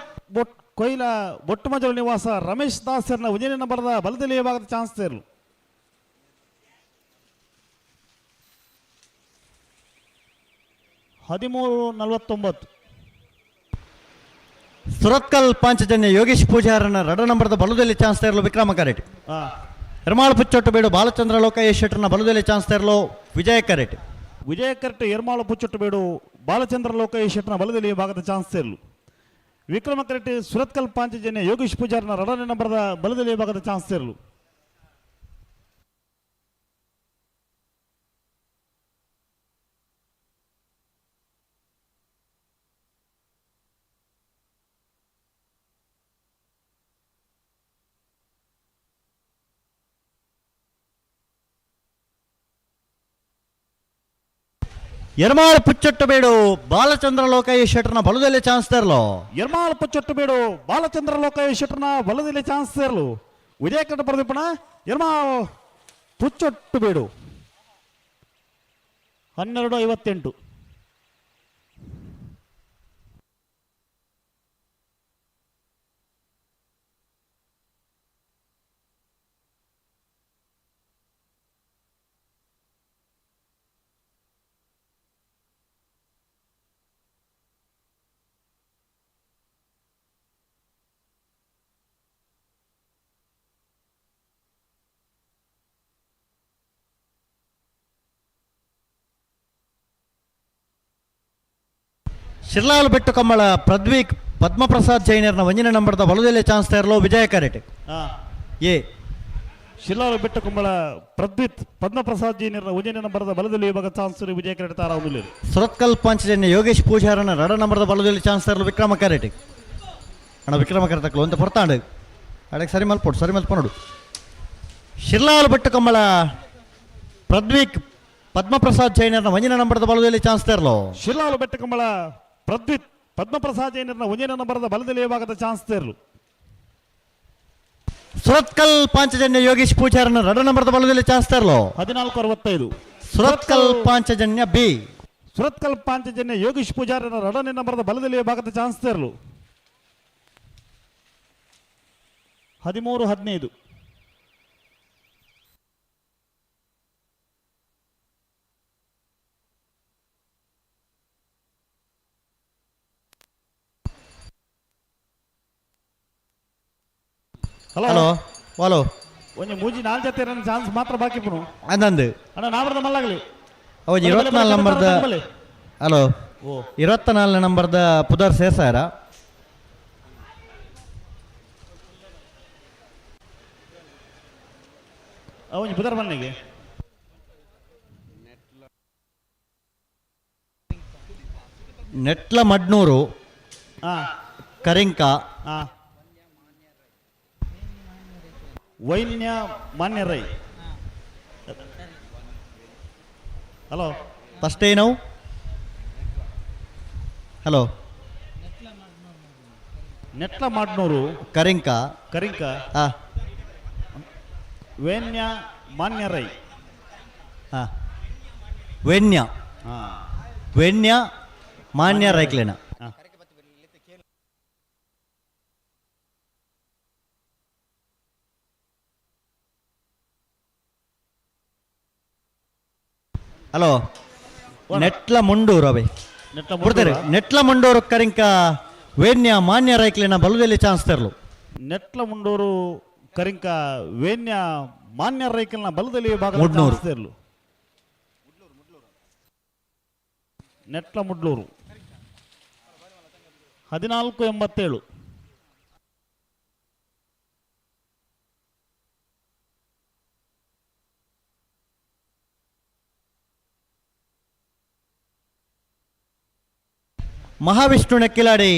ಕೊಯ್ಲ ಬೊಟ್ಟುಮಜಲ ನಿವಾಸ ರಮೇಶ್ ದಾಸರ್ನ 1ನೇ ನಂಬರದ ಬಲದಲ್ಲಿ ಭಾಗದ ಚಾನ್ಸ್ ತರಲು 13:49 ಸುರತ್ಕಲ್ ಪಾಂಚಜನ್ಯ ಯೋಗೇಶ್ ಪೂಜಾರನ 2 ನಂಬರದ ಬಲದಲ್ಲಿ ಚಾನ್ಸ್ ತರಲು ವಿಕ್ರಮ ಕರೆಟ್ ಎರ್ಮಾಳ ಪುಚ್ಚೊಟ್ಟು ಬೇಡು ಬಾಲಚಂದ್ರ ಲೋಕೇಶ್ವರನ ಬಲದಲ್ಲಿ ಚಾನ್ಸ್ ತರಲು ವಿಜಯ ಕರೆಟ್ ವಿಜಯ ಕರೆಟ್ ಎರ್ಮಾಳ ಪುಚ್ಚೊಟ್ಟು ಬೇಡು ಬಾಲಚಂದ್ರ ಲೋಕೇಶ್ವರನ ಬಲದಲ್ಲಿ ಭಾಗದ ಚಾನ್ಸ್ ತರಲು ವಿಕ್ರಮ ಕರೆಟ್ ಸುರತ್ಕಲ್ ಪಾಂಚಜನ್ಯ ಯೋಗೇಶ್ ಪೂಜಾರನ 2ನೇ ನಂಬರದ ಬಲದಲ್ಲಿ ಭಾಗದ ಚಾನ್ಸ್ ತರಲು ಎರ್ಮಾಳ ಪುಚ್ಚೊಟ್ಟು ಬೇಡು ಬಾಲಚಂದ್ರ ಲೋಕೇಶ್ವರನ ಬಲದಲ್ಲಿ ಚಾನ್ಸ್ ತರಲು ಎರ್ಮಾಳ ಪುಚ್ಚೊಟ್ಟು ಬೇಡು ಬಾಲಚಂದ್ರ ಲೋಕೇಶ್ವರನ ಬಲದಲ್ಲಿ ಚಾನ್ಸ್ ತರಲು ವಿಜಯ ಕರೆಟ್ ಬರ್ದಿಪ್ಪಣ ಎರ್ಮಾಳ ಪುಚ್ಚೊಟ್ಟು ಬೇಡು 12:58 ಶಿರ್ಲಾಲ್ ಬೆಟ್ಟು ಕಮ್ಮಳ ಪ್ರದ್ವೀಕ್ ಪದ್ಮಪ್ರಸಾದ್ ಜೈನರ್ನ 1ನೇ ನಂಬರದ ಬಲದಲ್ಲಿ ಚಾನ್ಸ್ ತರಲು ವಿಜಯ ಕರೆಟ್ ಎ ಶಿರ್ಲಾಲ್ ಬೆಟ್ಟ ಕುಂಬಳ ಪ್ರದ್ವಿತ್ ಪದ್ಮಪ್ರಸಾದ್ ಜೀನಿಯರ 1ನೇ ನಂಬರದ ಬಲದಲ್ಲಿ ಭಾಗ ಚಾನ್ಸ್ ವಿಜಯ ಕರೆಟ್ ತಾರಾವುದಿಲ್ಲ ಸುರತ್ಕಲ್ ಪಾಂಚಜನ್ಯ ಯೋಗೇಶ್ ಪೂಜಾರನ 2 ನಂಬರದ ಬಲದಲ್ಲಿ ಚಾನ್ಸ್ ತರಲು ವಿಕ್ರಮ ಕರೆಟ್ ಅಣ್ಣ ವಿಕ್ರಮ ಕರೆತಕ್ಕಲು ಅಂತ ಹೊರತಾಂಡು ಅಡಕ್ಕೆ ಸರಿ ಮಲ್ಪೋಡು ಶಿರ್ಲಾಲ್ ಬೆಟ್ಟು ಕಮ್ಮಳ ಪ್ರದ್ವೀಕ್ ಪದ್ಮಪ್ರಸಾದ್ ಜೈನರ್ನ 1ನೇ ನಂಬರದ ಬಲದಲ್ಲಿ ಚಾನ್ಸ್ ತರಲು ಶಿರ್ಲಾಲ್ ಬೆಟ್ಟ ಕುಂಬಳ ಪ್ರದ್ವಿತ್ ಪದ್ಮಪ್ರಸಾದ್ ಜೈನರ್ನ 1ನೇ ನಂಬರದ ಬಲದಲ್ಲಿ ಭಾಗದ ಚಾನ್ಸ್ ತರಲು ಸುರತ್ಕಲ್ ಪಾಂಚಜನ್ಯ ಯೋಗೇಶ್ ಪೂಜಾರನ 2 ನಂಬರದ ಬಲದಲ್ಲಿ ಚಾನ್ಸ್ ತರಲು 14:65 ಸುರತ್ಕಲ್ ಪಾಂಚಜನ್ಯ ಬಿ ಸುರತ್ಕಲ್ ಪಾಂಚಜನ್ಯ ಯೋಗೇಶ್ ಪೂಜಾರನ 2ನೇ ನಂಬರದ ಬಲದಲ್ಲಿ ಭಾಗದ ಚಾನ್ಸ್ ತರಲು 13:15 ಹಲೋ ವಾಲೋ ಒಂಜಿ ಮೂಜಿ 4 ಜೊತೆ ಚಾನ್ಸ್ ಮಾತ್ರ ಬಾಕಿ ಪುನು ಅಂದಂದು ಅಣ್ಣ ನಾವರದ ಮಲ್ಲಾಗಲಿ ಅವ 24 ನಂಬರ್ದ ಹಲೋ 24 ನಂಬರ್ದ ಪುದರ್ ಸೇರ್ಸಾರ ಅವನಿ ಪುದರ್ ಮನೆಗೆ ನೆಟ್ಲ ಮಡ್ನೂರು ಕರಿಂಕ ವೈನ್ಯ ಮಾನ್ಯ Rai hello first ಏನವು hello ನೆಟ್ಲ Madnur Karinka ವೈನ್ಯ ಮಾನ್ಯ ರೈ ವೆನ್ಯ ಮಾನ್ಯ ರೈಕ್ಲೇನ ಹಲೋ ನೆಟ್ಲ ಮುಂಡೂರು ಅವೆ ನೆಟ್ಲ ಮುಂಡೂರು ಕರಿಂಕ ವೇನ್ಯ ಮಾನ್ಯ ರೈಕ್ಲಿನ ಬಲುದೆಲೆ ಚಾನ್ಸ್ ತೆರಲು ನೆಟ್ಲ ಮುಂಡೂರು ಕರಿಂಕ ವೇನ್ಯ ಮಾನ್ಯ ರೈಕಲ್ನ ಬಲದಲ್ಲಿ ಭಾಗ ಮುಡ್ನೂರು. ನೆಟ್ಲ ಮುಡ್ಲೂರು 1487. ಮಹಾವಿಷ್ಣು ನೆಕ್ಕಿಲಾಡಿ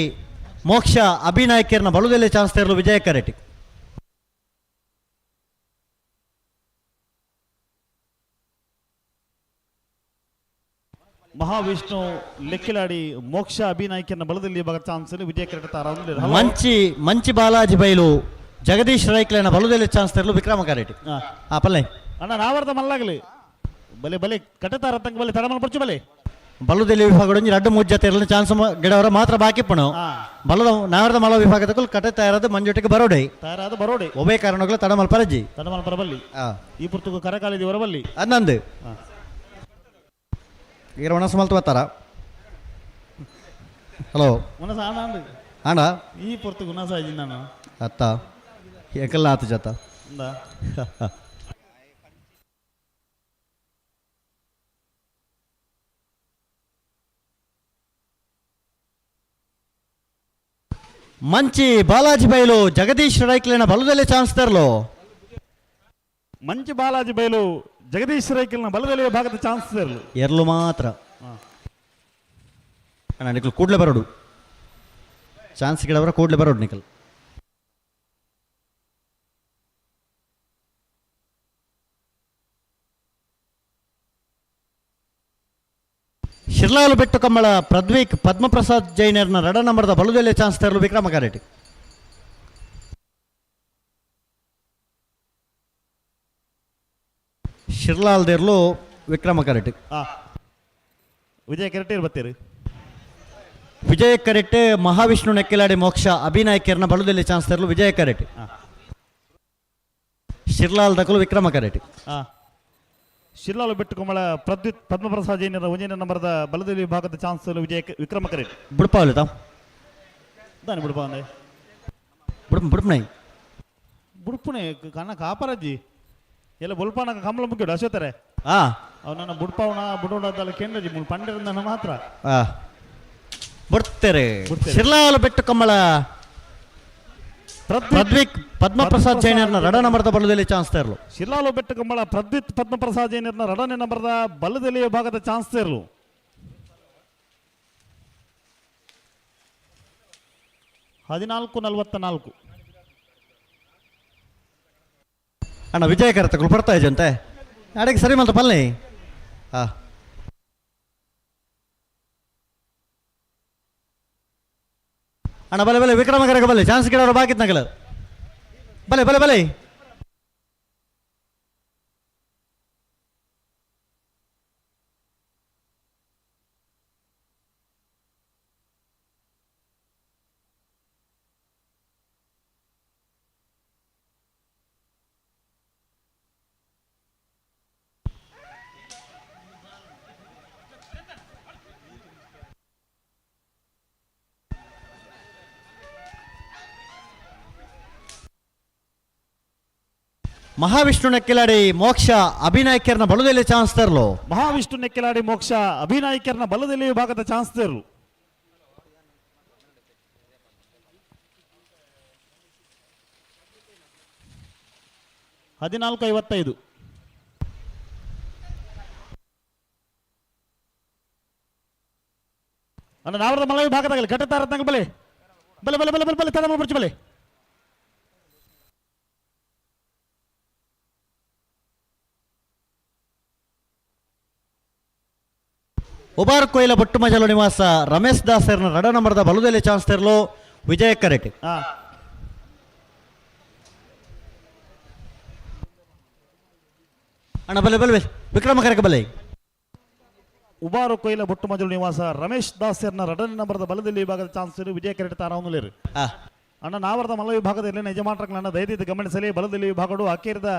ಮೋಕ್ಷ ಅಭಿನಾಯಕರನ್ನ ಬಲುದೆಲೆ ಚಾನ್ಸ್ ತೆರಲು ವಿಜಯ ಕರೆಟಿ ಮಹಾವಿಷ್ಣು ಲೆಕ್ಕಿಲಾಡಿ ಮೋಕ್ಷ ಅಭಿನಾಯಕನ ಬಲದಲ್ಲಿ ಭಾಗ ಚಾನ್ಸ್ ವಿಜಯ ಕರೆಟ ಮಂಚಿ ಬಾಲಾಜಿ ಬೈಲು ಜಗದೀಶ್ ರೈಕ್ಲನ ಬಲುದೆಲೆ ಚಾನ್ಸ್ ತೆರಲು ವಿಕ್ರಮ ಕರೆಟಿ ಪಲ್ಲೆ ಅಣ್ಣ ನಾವರ್ದ ಮಲ್ಲಾಗಲಿ ಬಲೆ ಬಲೆ ಕಟ್ಟತಾರ ತಂಗ ಬಲೆ ತಡಮಲ್ ಪರ್ಚು ಬಲೆ ಬಲುದೆಲೆ ವಿಭಾಗ ರಡ್ಡು ಮೂಜ್ ಜೊತೆ ಇರಲು ಚಾನ್ಸ್ ಗಿಡವರ ಮಾತ್ರ ಬಾಕಿ ಪಣು ಬಲದ ನಾವರ್ದ ಮಲ ವಿಭಾಗದ ಕಟ್ಟೆ ತಯಾರಾದ ಮಂಜೊಟ್ಟಿಗೆ ಬರೋಡೆ ತಯಾರಾದ ಬರೋಡೆ ಒಬ್ಬೇ ಕಾರಣಗಳು ತಡಮಲ್ ಪರಜಿ ತಡಮಲ್ ಪರಬಲ್ಲಿ ಈ ಪುರ್ತಕ ಕರಕಾಲಿದಿ ಹೊರಬಲ್ಲಿ ಅನ್ನಂದು ಈಗ ಒಣ ಸುಮಲ್ತು ಬರ್ತಾರ ಹಲೋ ಉನಸ ಆನಂದ್ ಅಣ್ಣ ಈ ಪುರ್ತಕ ಉನಸ ಅಜ್ಜಿ ನಾನು ಅತ್ತ ಏಕಲ್ಲ ಆತು ಜತ ಮಂಚಿ ಬಾಲಾಜಿ ಬೈಲು ಜಗದೀಶ್ ರೈಕ್ಲಿನ ಬಲದಲ್ಲಿ ಚಾನ್ಸ್ ತರಲು ಮಂಚಿ ಬಾಲಾಜಿ ಬೈಲು ಜಗದೀಶ್ ರೈಕಲ್ನ ಬಲದಲ್ಲಿ ಭಾಗದ ಚಾನ್ಸ್ ಇರಲು ಎರಲು ಮಾತ್ರ ಅಣ್ಣ ನಿಖಲ್ ಕೂಡ್ಲೆ ಬರೋಡು ಚಾನ್ಸ್ ಗಿಡವರ ಕೂಡ್ಲೆ ಬರೋಡು ನಿಖಲ್ ಶಿರ್ಲಾಲು ಬೆಟ್ಟು ಕಮ್ಮಳ ಪ್ರದ್ವೀಕ್ ಪದ್ಮಪ್ರಸಾದ್ ಜೈನರ್ನ ರಡ ನಂಬರ್ದ ಬಲುದೆಲೆ ಚಾನ್ಸ್ ತರಲು ವಿಕ್ರಮ ಕಾರೆಟಿ ಶಿರ್ಲಾಲ್ ದೇರ್ಲು ವಿಕ್ರಮ ಕರೆಟ್ ವಿಜಯ ಕೆರೆಟೆ ಬರ್ತೀರಿ ವಿಜಯ ಕರೆಟ್ ಮಹಾವಿಷ್ಣು ನೆಕ್ಕಿಲಾಡಿ ಮೋಕ್ಷ ಅಭಿನಾಯಕರನ್ನ ಬಲುದೆಲೆ ಚಾನ್ಸ್ ತರಲು ವಿಜಯ ಕರೆಟ್ ಶಿರ್ಲಾಲ್ ದಕಲು ವಿಕ್ರಮ ಕರೆಟ್ ಶಿರ್ಲಾಲು ಬೆಟ್ಟು ಕಮಲ ಪ್ರದ್ಯುತ್ ಪದ್ಮಪ್ರಸಾದ್ ಜೈನರ ಒಂಜನೇ ನಂಬರ್ದ ಬಲದಲ್ಲಿ ಭಾಗದ ಚಾನ್ಸ್ ವಿಜಯ ವಿಕ್ರಮ ಕರೆಟ್ ಬುಡ್ಪಾವಲಿ ತಾವ್ ದಾನಿ ಬುಡ್ಪ ಅಂದೆ ಬುಡ್ಪುಣೈ ಬುಡ್ಪುಣೆ ಕಣ್ಣ ಕಾಪರಜ್ಜಿ ಎಲ್ಲ ಬುಲ್ಪಾನ ಕಮಲ ಮುಗ್ಗಿಡು ಅಶೋತಾರೆ ಅವನನ್ನ ಬುಡ್ಪಾವಣ ಬುಡೋಡದಲ್ಲ ಕೇಂದ್ರಜಿ ಮುಲ್ ಪಂಡಿರಂದನ ಮಾತ್ರ ಬುಡ್ತೇರೆ ಶಿರ್ಲಾಲು ಬೆಟ್ಟು ಕಮ್ಮಳ ಪ್ರದ್ವಿಕ್ ಪದ್ಮಪ್ರಸಾದ್ ಜೈನರ್ನ ರಡ ನಂಬರ್ದ ಬಲದಲ್ಲಿ ಚಾನ್ಸ್ ತರಲು ಶಿರ್ಲಾಲು ಬೆಟ್ಟು ಕಮ್ಮಳ ಪ್ರದ್ವಿತ್ ಪದ್ಮಪ್ರಸಾದ್ ಜೈನರ್ನ ರಡನೇ ನಂಬರ್ದ ಬಲದಲ್ಲಿ ಭಾಗದ ಚಾನ್ಸ್ ತರಲು $14.44 ಅಣ್ಣ ವಿಜಯ ಕರೆತಗಳು ಬರ್ತಾ ಇದ್ದಂತೆ ಅಡಿಗೆ ಸರಿ ಮಾತ್ರ ಪಲ್ಲೆ ಅಣ್ಣ ಬಲೆ ಬಲೆ ವಿಕ್ರಮ ಕರೆಗೆ ಬಲ್ಲೆ ಚಾನ್ಸ್ ಗಿಡವರು ಬಾಕಿತ್ ನಗಲ ಬಲೆ ಬಲೆ ಬಲೆ ಮಹಾವಿಷ್ಣು ನೆಕ್ಕಿಲಾಡಿ ಮೋಕ್ಷ ಅಭಿನಾಯಕರನ್ನ ಬಲದಲ್ಲಿ ಚಾನ್ಸ್ ತರಲು ಮಹಾವಿಷ್ಣು ನೆಕ್ಕಿಲಾಡಿ ಮೋಕ್ಷ ಅಭಿನಾಯಕರನ್ನ ಬಲದಲ್ಲಿ ಭಾಗದ ಚಾನ್ಸ್ ತರಲು $14.55 ಅಣ್ಣ ನಾವರದ ಮಲ ಭಾಗದಾಗಲಿ ಕಟ್ಟತಾರ ಬಲೆ ಬಲೆ ಬಲೆ ಬಲೆ ಬಲೆ ಬಲೆ ತಡ ಮಾಡ್ಬಿಡ್ಚು ಬಲೆ ಉಬಾರ್ ಕೊಯ್ಲ ಬೊಟ್ಟು ಮಜಲು ನಿವಾಸ ರಮೇಶ್ ದಾಸರ್ನ ರಡ ನಂಬರ್ದ ಬಲದಲ್ಲಿ ಚಾನ್ಸ್ ತರಲು ವಿಜಯ ಕರೆಟ್ ಅಣ್ಣ ಬಲೆ ಬಲೆ ವಿಕ್ರಮ ಕರೆಕ ಬಲೆ ಉಬಾರು ಕೊಯ್ಲ ಬೊಟ್ಟು ಮಜಲು ನಿವಾಸ ರಮೇಶ್ ದಾಸರ್ನ ರಡನೇ ನಂಬರ್ದ ಬಲದಲ್ಲಿ ಭಾಗದ ಚಾನ್ಸ್ ವಿಜಯ ಕರೆಟ್ ತಾರಾವನುಲೇರು ಅಣ್ಣ ನಾವರದ ಮಲ ವಿಭಾಗದಲ್ಲಿ ಯಜಮಾನರನ್ನ ದಯದಿದ್ದು ಗಮನಿಸಲಿ ಬಲದಲ್ಲಿ ವಿಭಾಗಡು ಅಕ್ಕೇರಿದ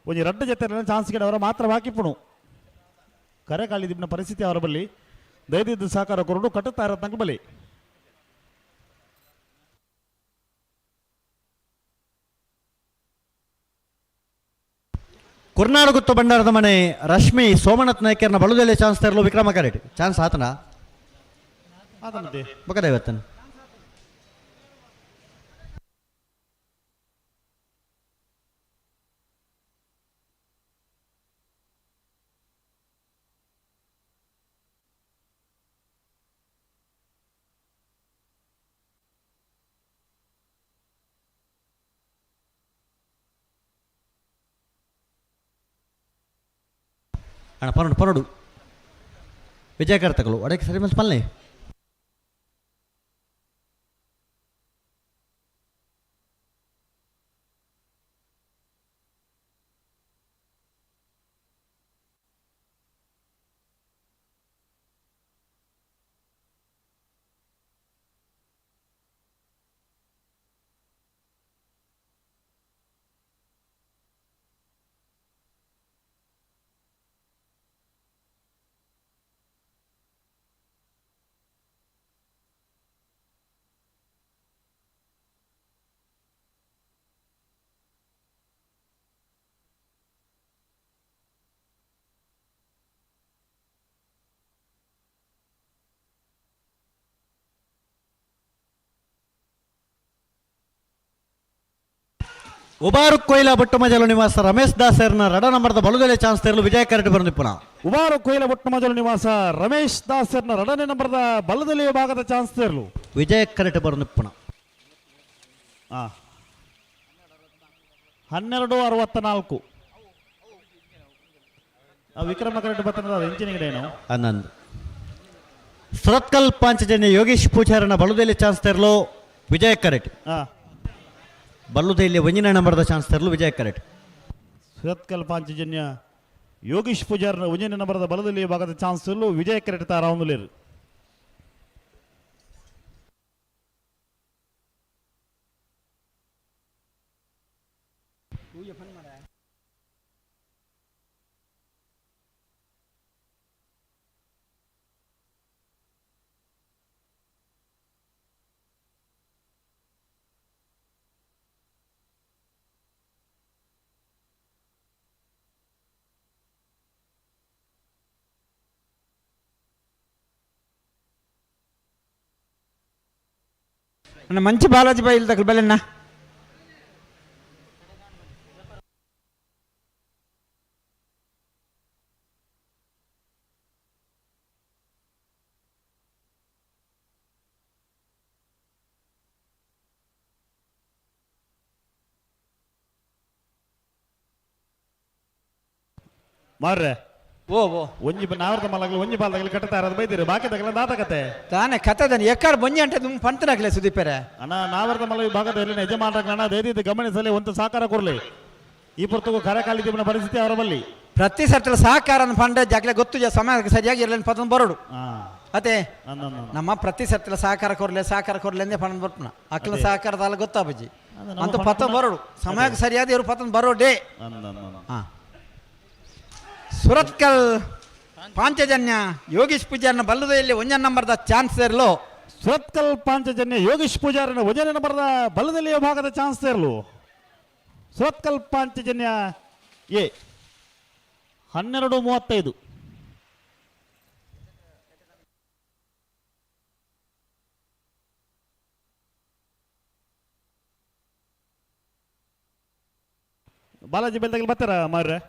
ಒಂದು ರಡ್ಡ ಜೊತೆ ಚಾನ್ಸ್ ಗಿಡವರ ಮಾತ್ರ ಬಾಕಿಪ್ಪುಣು ಕರೆ ಕಾಲಿದಿನ ಪರಿಸ್ಥಿತಿ ಅವರ ಬಳಿ ದಯದಿದ್ದು ಸಹಕಾರ ಕೊರಡು ಕಟ್ಟುತ್ತಾ ಇರೋ ಬಲಿ ಕುರ್ನಾಡು ಗುತ್ತು ಬಂಡಾರದ ಮನೆ ರಶ್ಮಿ ಸೋಮನಾಥ್ ನಾಯ್ಕರ್ನ ಬಳುದೆಲೆ ಚಾನ್ಸ್ ತೆರಲು ವಿಕ್ರಮ ಕರೆಟ್ ಚಾನ್ಸ್ ಆತನ ಬಕದೈವತ್ತನ ಅಣ್ಣ ಪನ್ನೊಡು ವಿಜಯಕರ್ತಗಳು ಒಡಕ್ಕೆ ಸರಿ ಮಲ್ಸ್ ಪಲ್ಲೆ ಉಬಾರು ಕೊಯ್ಲ ಬೊಟ್ಟಮಜಲು ನಿವಾಸ ರಮೇಶ್ ದಾಸರ್ನ ರಡ ನಂಬರ್ದ ಬಳುದೆಲೆ ಚಾನ್ಸ್ ತೆರಲು ವಿಜಯ ಕರೆಟ್ ಬಂದಿಪ್ಪುನ ಉಬಾರು ಕೊಯ್ಲ ಬೊಟ್ಟಮಜಲು ನಿವಾಸ ರಮೇಶ್ ದಾಸರ್ನ ರಡನೇ ನಂಬರ್ದ ಬಲದಲ್ಲಿ ಭಾಗದ ಚಾನ್ಸ್ ತೆರಲು ವಿಜಯ ಕರೆಟ್ ಬಂದಿಪ್ಪುನ 1264 ವಿಕ್ರಮ ಕರೆಟ್ ಬರ್ತದ ಇಂಚಿನಿಗಡೇನು ಹನ್ನೊಂದು ಸುರತ್ಕಲ್ ಪಾಂಚಜನ್ಯ ಯೋಗೇಶ್ ಪೂಜಾರನ ಬಳುದೆಲೆ ಚಾನ್ಸ್ ತೆರಲು ವಿಜಯ ಕರೆಟ್ ಬಲ್ಲುದೆಯಲ್ಲಿ ಒಂಜಿನ ನಂಬರ್ದ ಚಾನ್ಸ್ ತೆರಲು ವಿಜಯ ಕರೆಟ್ ಸುರತ್ಕಲ್ ಪಾಂಚಜನ್ಯ ಯೋಗೀಶ್ ಪೂಜಾರ್ನ ಒಂಜಿನ ನಂಬರ್ದ ಬಲದಲ್ಲಿ ಭಾಗದ ಚಾನ್ಸ್ ತೆರಲು ವಿಜಯ ಕರೆಟ್ ತಾರಾವಂದುಲೇರು అన్న మంచి బాలాజీ బయలు దగ్గర బలన్నా ಮಾರ್ರೆ ಓ ಒಂಜಿ ನಾವರ್ದ ಮಲಗಲು ಒಂಜಿ ಬಾಲ್ದಾಗಲಿ ಕಟ್ಟತಾ ಇರೋದು ಬೈದಿರು ಬಾಕಿ ತಗಲ ದಾತಕತೆ ತಾನೇ ಕಥದನ್ ಎಕ್ಕಾಡ್ ಬೊಂಜಿ అంటే ದುಮ್ ಪಂತನಾಗಲೇ ಸುದೀಪರೆ ಅಣ್ಣ ನಾವರ್ದ ಮಲ ವಿಭಾಗದಲ್ಲಿ ಯಜಮಾನರನ್ನ ದಯವಿಟ್ಟು ಗಮನಿಸಲಿ ಒಂದು ಸಹಕಾರ ಕೊರಲಿ ಈ ಪುರ್ತಕು ಕರೆಕಾಲಿದ್ದೀವಿನ ಪರಿಸ್ಥಿತಿ ಅವರ ಬಲ್ಲಿ ಪ್ರತಿ ಸರ್ತಿ ಸಹಕಾರ ಪಂಡ ಜಾಗಲೇ ಗೊತ್ತು ಸಮಯಕ್ಕೆ ಸರಿಯಾಗಿ ಇರಲಿ ಪತನ ಬರೋಡು ಅದೇ ನಮ್ಮ ಪ್ರತಿ ಸರ್ತಿ ಸಹಕಾರ ಕೊರ್ಲೆ ಅಂದೇ ಪಣ ಬರ್ಪನ ಅಕ್ಕಲ ಸಹಕಾರದಲ್ಲ ಗೊತ್ತಾ ಬಜ್ಜಿ ಅಂತ ಪತನ ಬರೋಡು ಸಮಯಕ್ಕೆ ಸರಿಯಾದ ಇವರು ಪತನ ಬರೋಡೇ ಸುರತ್ಕಲ್ ಪಾಂಚಜನ್ಯ ಯೋಗೀಶ್ ಪೂಜಾರನ ಬಲ್ಲದಲ್ಲಿ ಒಂಜನ ನಂಬರ್ದ ಚಾನ್ಸ್ ಇರಲು ಸುರತ್ಕಲ್ ಪಾಂಚಜನ್ಯ ಯೋಗೀಶ್ ಪೂಜಾರನ ಒಂಜನ ನಂಬರ್ದ ಬಲ್ಲದಲ್ಲಿ ಭಾಗದ ಚಾನ್ಸ್ ಇರಲು ಸುರತ್ಕಲ್ ಪಾಂಚಜನ್ಯ ಎ 12:35 ಬಾಲಾಜಿ ಬೆಲ್ದಾಗಲಿ ಬರ್ತಾರ ಮಾರ್ರೆ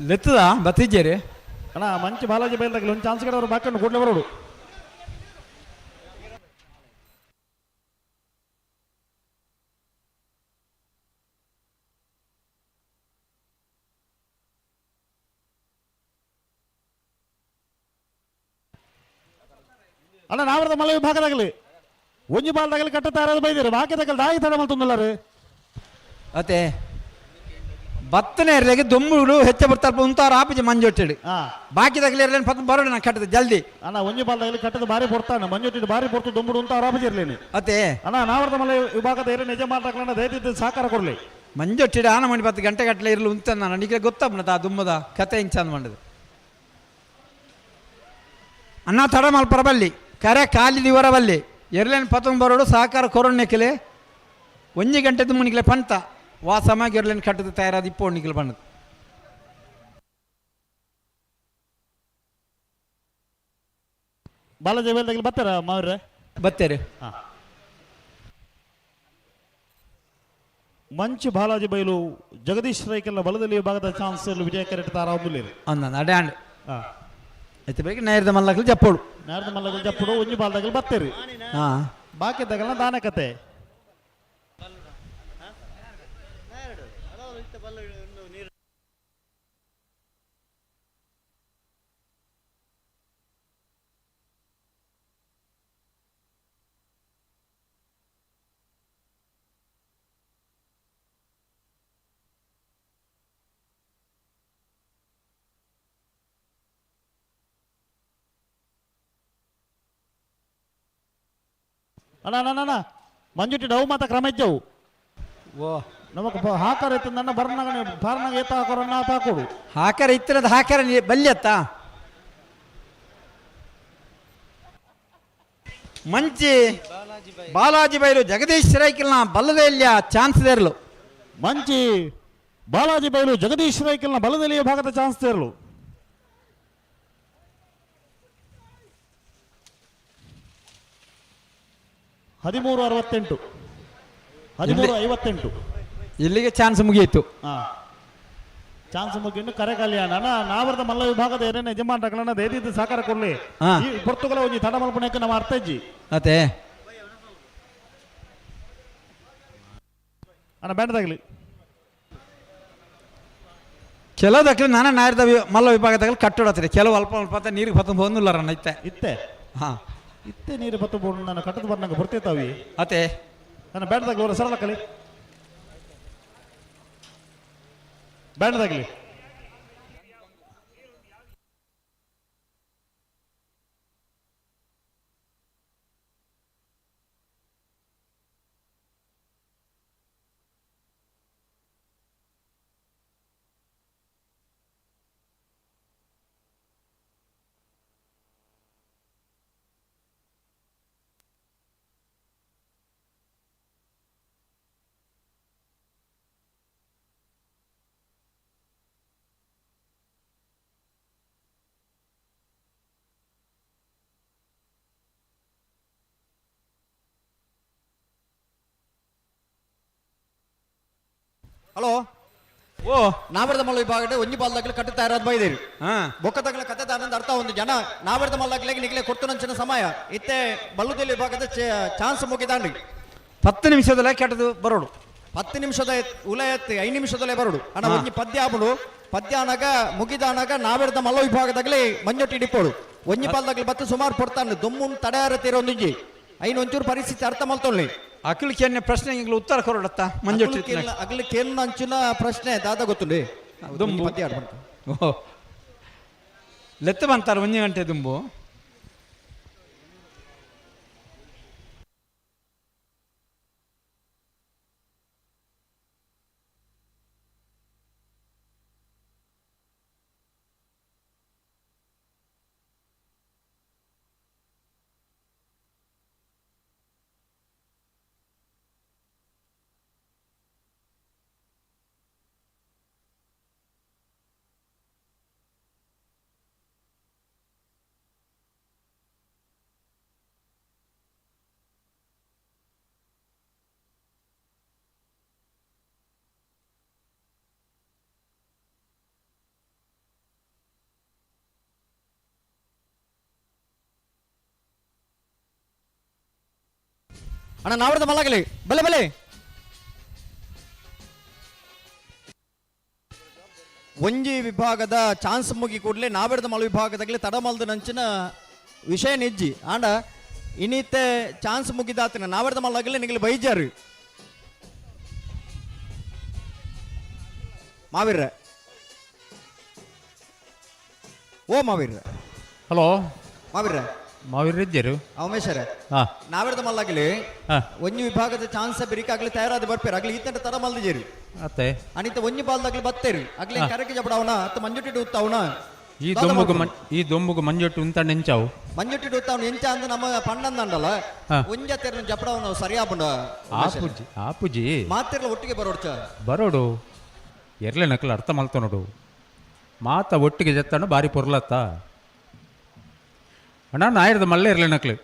ಲೆತ್ತದ ಬತ್ತಿದ್ದೀರಿ ಅಣ್ಣ ಮಂಚಿ ಬಾಲಾಜಿ ಬೆಲ್ದಾಗಲಿ ಒಂದು ಚಾನ್ಸ್ ಕಡೆ ಅವ್ರು ಬಾಕೊಂಡು ಕೂಡಲೇ ಬರೋಡು ಅಣ್ಣ ನಾವರದ ಮಲ ವಿಭಾಗದಾಗಲಿ ಒಂಜಿ ಬಾಲ್ದಾಗಲಿ ಕಟ್ಟುತ್ತಾ ಇರೋದು ಬೈದಿರು ಬಾಕಿ ತಗಲ್ ದಾಯಿ ತಡ ಮಲ್ತೊಂದಲ್ಲಾರು ಅತೆ ಬತ್ತನೇ ಇರಲಿಕ್ಕೆ ದೊಂಬುಡು ಹೆಚ್ಚು ಬರ್ತಾರೆ ಉಂತಾರ ಆಪಿಜಿ ಮಂಜೊಟ್ಟಿಡು ಬಾಕಿ ತಗಲಿ ಇರಲಿ ಪತ್ತ ಬರೋಣ ನಾ ಕಟ್ಟದ ಜಲ್ದಿ ಅಣ್ಣ ಒಂಜಿ ಬಾಲ್ದಾಗಲಿ ಕಟ್ಟದ ಬಾರಿ ಬರ್ತಾನೆ ಮಂಜೊಟ್ಟಿಡು ಬಾರಿ ಬರ್ತು ದೊಂಬುಡು ಅಂತ ಆರಾಪಜಿ ಇರಲೇನೆ ಅತೆ ಅಣ್ಣ ನಾವರದ ಮಲ ವಿಭಾಗದ ಏನೇ ನಿಜ ಮಾಡ್ತಾಕಲ್ಲ ದಯವಿಟ್ಟು ಸಹಕಾರ ಕೊಡಲಿ ಮಂಜೊಟ್ಟಿಡು ಆನ ಮಾಡಿ 10 ಗಂಟೆ ಗಟ್ಟಲೆ ಇರಲು ಉಂತ ನಾನು ನನಗೆ ಗೊತ್ತಾಗ್ಬಿಡತ್ತ ಆ ದುಮ್ಮದ ಕತೆ ಹಿಂಗೆ ಚಂದ ಮಾಡಿದೆ ಅಣ್ಣ ತಡ ಮಲ್ಪರ ಬಲ್ಲಿ ಕರೆ ಕಾಲಿದ ಇವರ ಬಲ್ಲಿ ಎರಲೇನು ಪತಂಗ್ ಬರೋಡು ಸಹಕಾರ ಕೊರೋನೆಕ್ಕೆಲೆ ಒಂಜಿ ಗಂಟೆ ದುಮ್ಮನಿಗೆ ಪಂತ ವಾ ಸಮಯ ಎರಲೇನು ಕಟ್ಟದ ತಯಾರಾದ ಇಪ್ಪು ನಿಕ್ಲೆ ಬಣ್ಣದು ಬಾಲಾಜಿ ಬೈಲ್ದಾಗಲಿ ಬರ್ತಾರ ಮಾವ್ರೆ ಬತ್ತೇರಿ. ಮಂಚು ಬಾಲಾಜಿ ಬೈಲು ಜಗದೀಶ್ ರೈಕೆಲ್ಲ ಬಲದಲ್ಲಿ ವಿಭಾಗದ ಚಾನ್ಸ್ ವಿಜಯ ಕರೆಕ್ಟ್ ತಾರಾವುದಿಲ್ಲ ಅಂದ ಅಡ್ಯಾಂಡ್ అయితే ಬೇಗ ನೇರದ ಮಲ್ಲಗಲು ಜಪ್ಪೋಡು ನಾರದ ಮಲ್ಲಗಲ್ ಜಪ್ಪುಡು ಒಂಜಿ ಬಾಲ್ದಾಗಲಿ ಬರ್ತೇರಿ. ಬಾಕಿದ್ದಾಗಲ್ಲ ದಾನ ಕತೆ. ಅಣ್ಣ ಮಂಜುಟಿ ಡವ್ ಮಾತ ಕ್ರಮ ಇದ್ದವು ಓ ನಮಕ್ ಹಾಕಾರ ಇತ್ತು ನನ್ನ ಬರ್ನಾಗ ಬಾರ್ನಾಗ ಏತ ಹಾಕೋರನ್ನ ಆತ ಹಾಕೋಡು ಹಾಕಾರ ಇತ್ತಿರದ ಹಾಕಾರ ಬಲ್ಯತ್ತ ಮಂಚಿ ಬಾಲಾಜಿ ಬೈಲು ಜಗದೀಶ್ ರೈಕಲ್ನ ಬಲ್ಲದೆಲ್ಲ ಚಾನ್ಸ್ ಇರಲು. ಮಂಚಿ ಬಾಲಾಜಿ ಬೈಲು ಜಗದೀಶ್ ರೈಕಲ್ನ ಬಲದಲ್ಲಿ ಭಾಗದ ಚಾನ್ಸ್ ಇರಲು. $13.68 $13.58 ಇಲ್ಲಿಗೆ ಚಾನ್ಸ್ ಮುಗಿಯಿತು. ಚಾನ್ಸ್ ಮುಗಿಯನ್ನು ಕರೆ ಕಲ್ಯಾಣ ನಾವರದ ಮಲ್ಲ ವಿಭಾಗದ ಏನೇನು ಯಜಮಾನರನ್ನ ದಯದಿದ್ದು ಸಹಕಾರ ಕೊಡ್ಲಿ. ಈ ಪೊರ್ತುಗಲ ಒಂಜಿ ತಡ ಮಲ್ಪಣಕ್ಕೆ ನಮ್ಮ ಅರ್ಥ ಇಜ್ಜಿ ಅದೇ ಅಣ್ಣ ಬ್ಯಾಂಡ್ದಾಗಲಿ ಕೆಲವುದಕ್ಕೆ ನಾನು ನಾಯರದ ಮಲ್ಲ ವಿಭಾಗದಾಗ ಕಟ್ಟೋಡತ್ರಿ ಕೆಲವು ಅಲ್ಪ ಅಲ್ಪ ನೀರಿಗೆ ಪತ್ತ ಬಂದಿಲ್ಲ ರನ್ನ ಇತ್ತೆ ಹಾಂ ಇತ್ತೆ ನೀರು ಬತ್ತು ಬೋರ್ಡ್ ನಾನು ಕಟ್ಟದ ಬರ್ನಾಗ ಬರ್ತಿರ್ತಾವಿ ಅತೆ ನನ್ನ ಬ್ಯಾಂಡ್ದಾಗಲಿ ಅವರ ಸರಳ ಕಲಿ ಬ್ಯಾಂಡ್ದಾಗಲಿ ಹಲೋ ಓ ನಾವೆಡ್ದ ಮಲ್ಲ ವಿಭಾಗದ ಒಂಜಿ ಬಾಲ್ದಾಗಲಿ ಕಟ್ಟುತ್ತಾ ಇರೋದು ಬೈದೇರಿ ಹಾಂ ಬೊಕ್ಕದಾಗಲ ಕತ್ತೆ ತಾನಂದ ಅರ್ಥ ಒಂದು ಜನ ನಾವೆಡ್ದ ಮಲ್ಲಾಗಲಿಗೆ ನಿಗಲೆ ಕೊಡ್ತು ನಂಚಿನ ಸಮಯ ಇತ್ತೆ ಬಲ್ಲುದಲ್ಲಿ ವಿಭಾಗದ ಚಾನ್ಸ್ ಮುಗಿದಾಂಡಿ 10 ನಿಮಿಷದಲ್ಲೇ ಕೆಟ್ಟದು ಬರೋಡು 10 ನಿಮಿಷದ ಉಲ ಎತ್ತಿ 5 ನಿಮಿಷದಲ್ಲೇ ಬರೋಡು ಅಣ್ಣ ಒಂಜಿ ಪದ್ಯ ಆಬುಡು ಪದ್ಯ ಅನಾಗ ಮುಗಿದಾನಾಗ ನಾವೆಡ್ದ ಮಲ್ಲ ವಿಭಾಗದಾಗಲಿ ಮಂಜೊಟ್ಟಿ ಹಿಡಿಪೋಡು ಒಂಜಿ ಬಾಲ್ದಾಗಲಿ ಬತ್ತು ಸುಮಾರು ಕೊಡ್ತಾನೆ ದೊಮ್ಮುನ್ ತಡೆಯಾರತಿರೋ ಒಂಜಿ ಐನು ಒಂಚೂರು ಪರಿಸ್ಥಿತಿ ಅರ್ಥ ಮಲ್ತೊಳ್ಳಿ ಅಕ್ಕಲಿಕ್ಕೆ ಪ್ರಶ್ನೆಗೆ ಉತ್ತರ ಕೊರಡತ್ತ ಮಂಜೊಟ್ಟಿ ಅಗ್ಲಿ ಕೇನ್ ಅಂಚಿನ ಪ್ರಶ್ನೆ ದಾದ ಗೊತ್ತುಂಡಿ ದುಂಬು ಪದ್ಯ ಆಡ್ಬಂತ ಓ ಲೆತ್ತ ಬಂತಾರೆ 1 ಗಂಟೆ ದುಂಬು ಅಣ್ಣ ನಾವೆಡ್ದ ಮಲ್ಲಾಗಲಿ ಬಲೆ ಬಲೆ ಒಂಜಿ ವಿಭಾಗದ ಚಾನ್ಸ್ ಮುಗಿ ಕೂಡಲೇ ನಾವೆಡ್ದ ಮಲ್ಲ ವಿಭಾಗದಾಗಲಿ ತಡಮಲ್ದ ನಂಚಿನ ವಿಷಯ ನಿಜ್ಜಿ ಆಂಡ ಇನ್ನಿತ್ತೆ ಚಾನ್ಸ್ ಮುಗಿದಾತನ ನಾವೆಡ್ದ ಮಲ್ಲಾಗಲಿ ನಿಗಲಿ ಬೈಜಾರು ಮಾವಿರ್ರ ಓ ಮಾವಿರ್ರ ಹಲೋ ಮಾವಿರ್ರ ಮಾವಿರಿದ್ದರು ಉಮೇಶರ ನಾವೆಡ್ದ ಮಲ್ಲಾಗಲಿ ಒಂಜಿ ವಿಭಾಗದ ಚಾನ್ಸ್ ಬಿರಿಕಾಗ್ಲಿ ತಯಾರಾದ ಬರ್ಪೇರು ಆಗ್ಲಿ ಈತಂಟ ತಡ ಮಲ್ದಿಜೇರಿ ಅತ್ತೆ ಅನಿತ ಒಂಜಿ ಬಾಲ್ದಾಗ್ಲಿ ಬತ್ತೇರಿ ಆಗ್ಲಿ ಕರೆಗೆ ಜಪಡವನ ಅತ್ತ ಮಂಜುಟಿ ಉತ್ತವನ ಈ ದೊಂಬುಗು ಮಂಜೊಟ್ಟು ಉಂತ ನೆಂಚಾವು ಮಂಜುಟಿ ಉತ್ತವನ ಎಂಚ ಅಂದ ನಮ್ಮ ಪಣ್ಣಂದಂಡಲ್ಲ ಒಂಜ ತೆರನ ಜಪಡವನ ಸರಿಯಾಪುಂಡ ಆಪುಜಿ ಮಾತಿರ್ಲ ಒಟ್ಟಿಗೆ ಬರೋಡ್ಚ ಬರೋಡು ಎರ್ಲೆ ನಕಲ್ ಅರ್ಥ ಮಲ್ತ ನೋಡು ಮಾತ ಒಟ್ಟಿಗೆ ಜತ್ತಣ್ಣ ಬಾರಿ ಪೊರ್ಲತ್ತ ಅಣ್ಣ ನಾಯಿರದ ಮಲ್ಲ ಇರಲಿ ನಕ್ಲು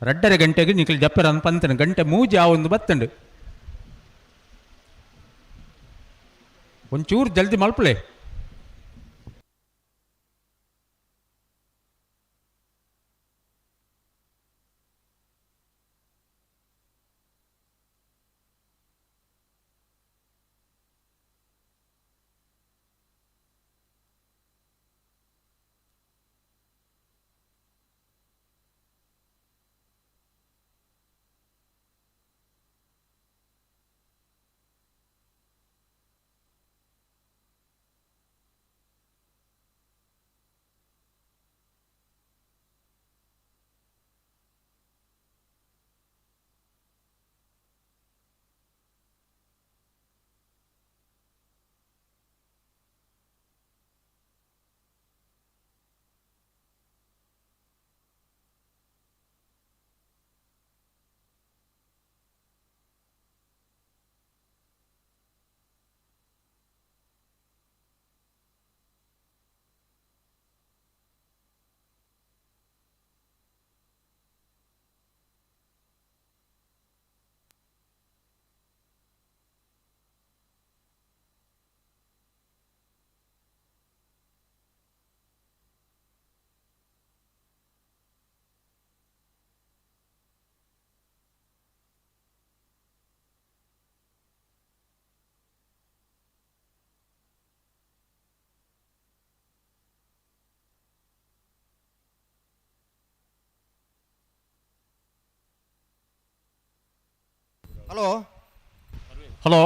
2:30 ಗಂಟೆಗೆ ನಿಕ್ಲು ಜಪ್ಪರ ಅಂತ ಪಂತನ ಗಂಟೆ ಮೂಜಿ ಆ ಒಂದು ಬತ್ತಂಡು ಒಂಚೂರು ಜಲ್ದಿ ಮಲ್ಪಲೆ. ಹಲೋ ಹಲೋ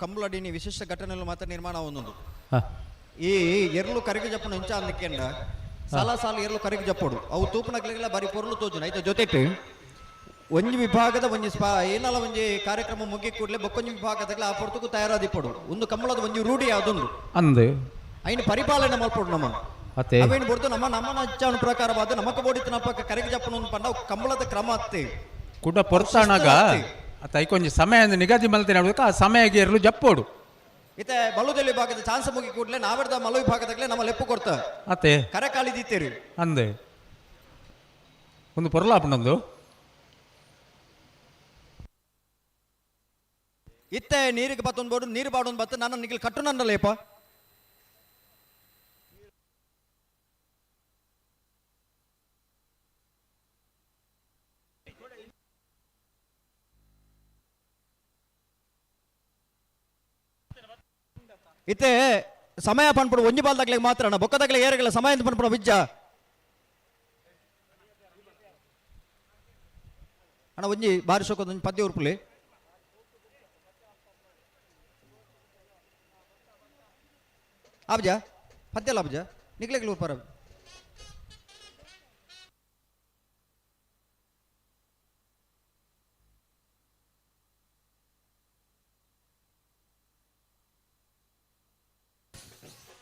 ಕಂಬಳಡಿನಿ ವಿಶಿಷ್ಟ ಘಟನೆಗಳು ಮಾತ್ರ ನಿರ್ಮಾಣ ಒಂದೊಂದು ಈ ಎರ್ಲು ಕರಿಗೆ ಜಪ್ಪನ ಇಂಚ ಅಂದಕ್ಕೆಂಡ ಸಾಲ ಎರ್ಲು ಕರಿಗೆ ಜಪ್ಪಡು ಅವು ತೂಪನಕ್ಲೆಲ್ಲ ಬಾರಿ ಪೊರ್ಲು ತೋಜುನ ಐತೆ ಜೊತೆಗೆ ಒಂಜಿ ವಿಭಾಗದ ಒಂಜಿ ಏನಲ್ಲ ಒಂಜಿ ಕಾರ್ಯಕ್ರಮ ಮುಗಿ ಕೂಡಲೇ ಬೊಕ್ಕೊಂಜಿ ವಿಭಾಗದಾಗಲ ಆ ಪೊರ್ತುಕು ತಯಾರಾದಿಪ್ಪಡು ಒಂದು ಕಂಬಳದ ಒಂಜಿ ರೂಢಿ ಅದೊಂದು ಅಂದು ಐನು ಪರಿಪಾಲನೆ ಮಾಡ್ಕೊಡು ನಮ್ಮ ಅತ್ತೆ ಅವೇನು ಬರ್ದು ನಮ್ಮ ಅಜ್ಜನ ಪ್ರಕಾರವಾದ ನಮಕ ಬೋಡಿತನ ಪಕ್ಕ ಕರಿಗೆ ಜಪ್ಪನ ಒಂದು ಪಂಡ ಕಂಬಳದ ಕ್ರಮ ಅತ್ತೆ ಕೂಡ ಪೊರ್ತಾನಾಗ ಅತ್ತ ಐಕೊಂಜಿ ಸಮಯ ನಿಗದಿ ಮಲ್ತೇನೆ ಹೇಳ್ಬೇಕು ಆ ಸಮಯಗೆ ಇರಲು ಜಪ್ಪೋಡು ಇತ್ತೆ ಬಲ್ಲುದಲ್ಲಿ ಭಾಗದ ಚಾನ್ಸ್ ಮುಗಿ ಕೂಡಲೇ ನಾವಿಡ್ದ ಮಲ ವಿಭಾಗದಾಗಲೇ ನಮ್ಮ ಲೆಪ್ಪು ಕೊಡ್ತ ಅತ್ತೆ ಕರೆ ಕಾಲಿದಿತ್ತೇರಿ ಅಂದೆ ಒಂದು ಪೊರ್ಲಾಪನೊಂದು ಇತ್ತೆ ನೀರಿಗೆ ಬತ್ತೊಂದು ಬೋಡು ನೀರು ಬಾಡೊಂದು ಬತ್ತ ನನ್ನ ನಿಗಲ್ ಕಟ್ಟು ನನ್ನಲೇಪ ಇತ್ತೆ ಸಮಯ ಪನ್ಪಡು ಒಂಜಿ ಬಾಲ್ದಾಗ್ಲೆ ಮಾತ್ರ ಬೊಕ್ಕದಾಗ್ಲೆ ಏರಗಲ ಸಮಯ ಅಂತ ಪನ್ಪಡ ವಿಜ್ಜ ಅಣ್ಣ ಒಂಜಿ ಬಾರಿ ಶೋಕದ ಒಂಜಿ ಪದ್ಯ ಉರ್ಪುಲಿ ಆಬ್ಜ ಪದ್ಯ ಅಲ್ಲ ಆಬ್ಜ ನಿಗ್ಲೆಗ್ಲು ಉರ್ಪಾರ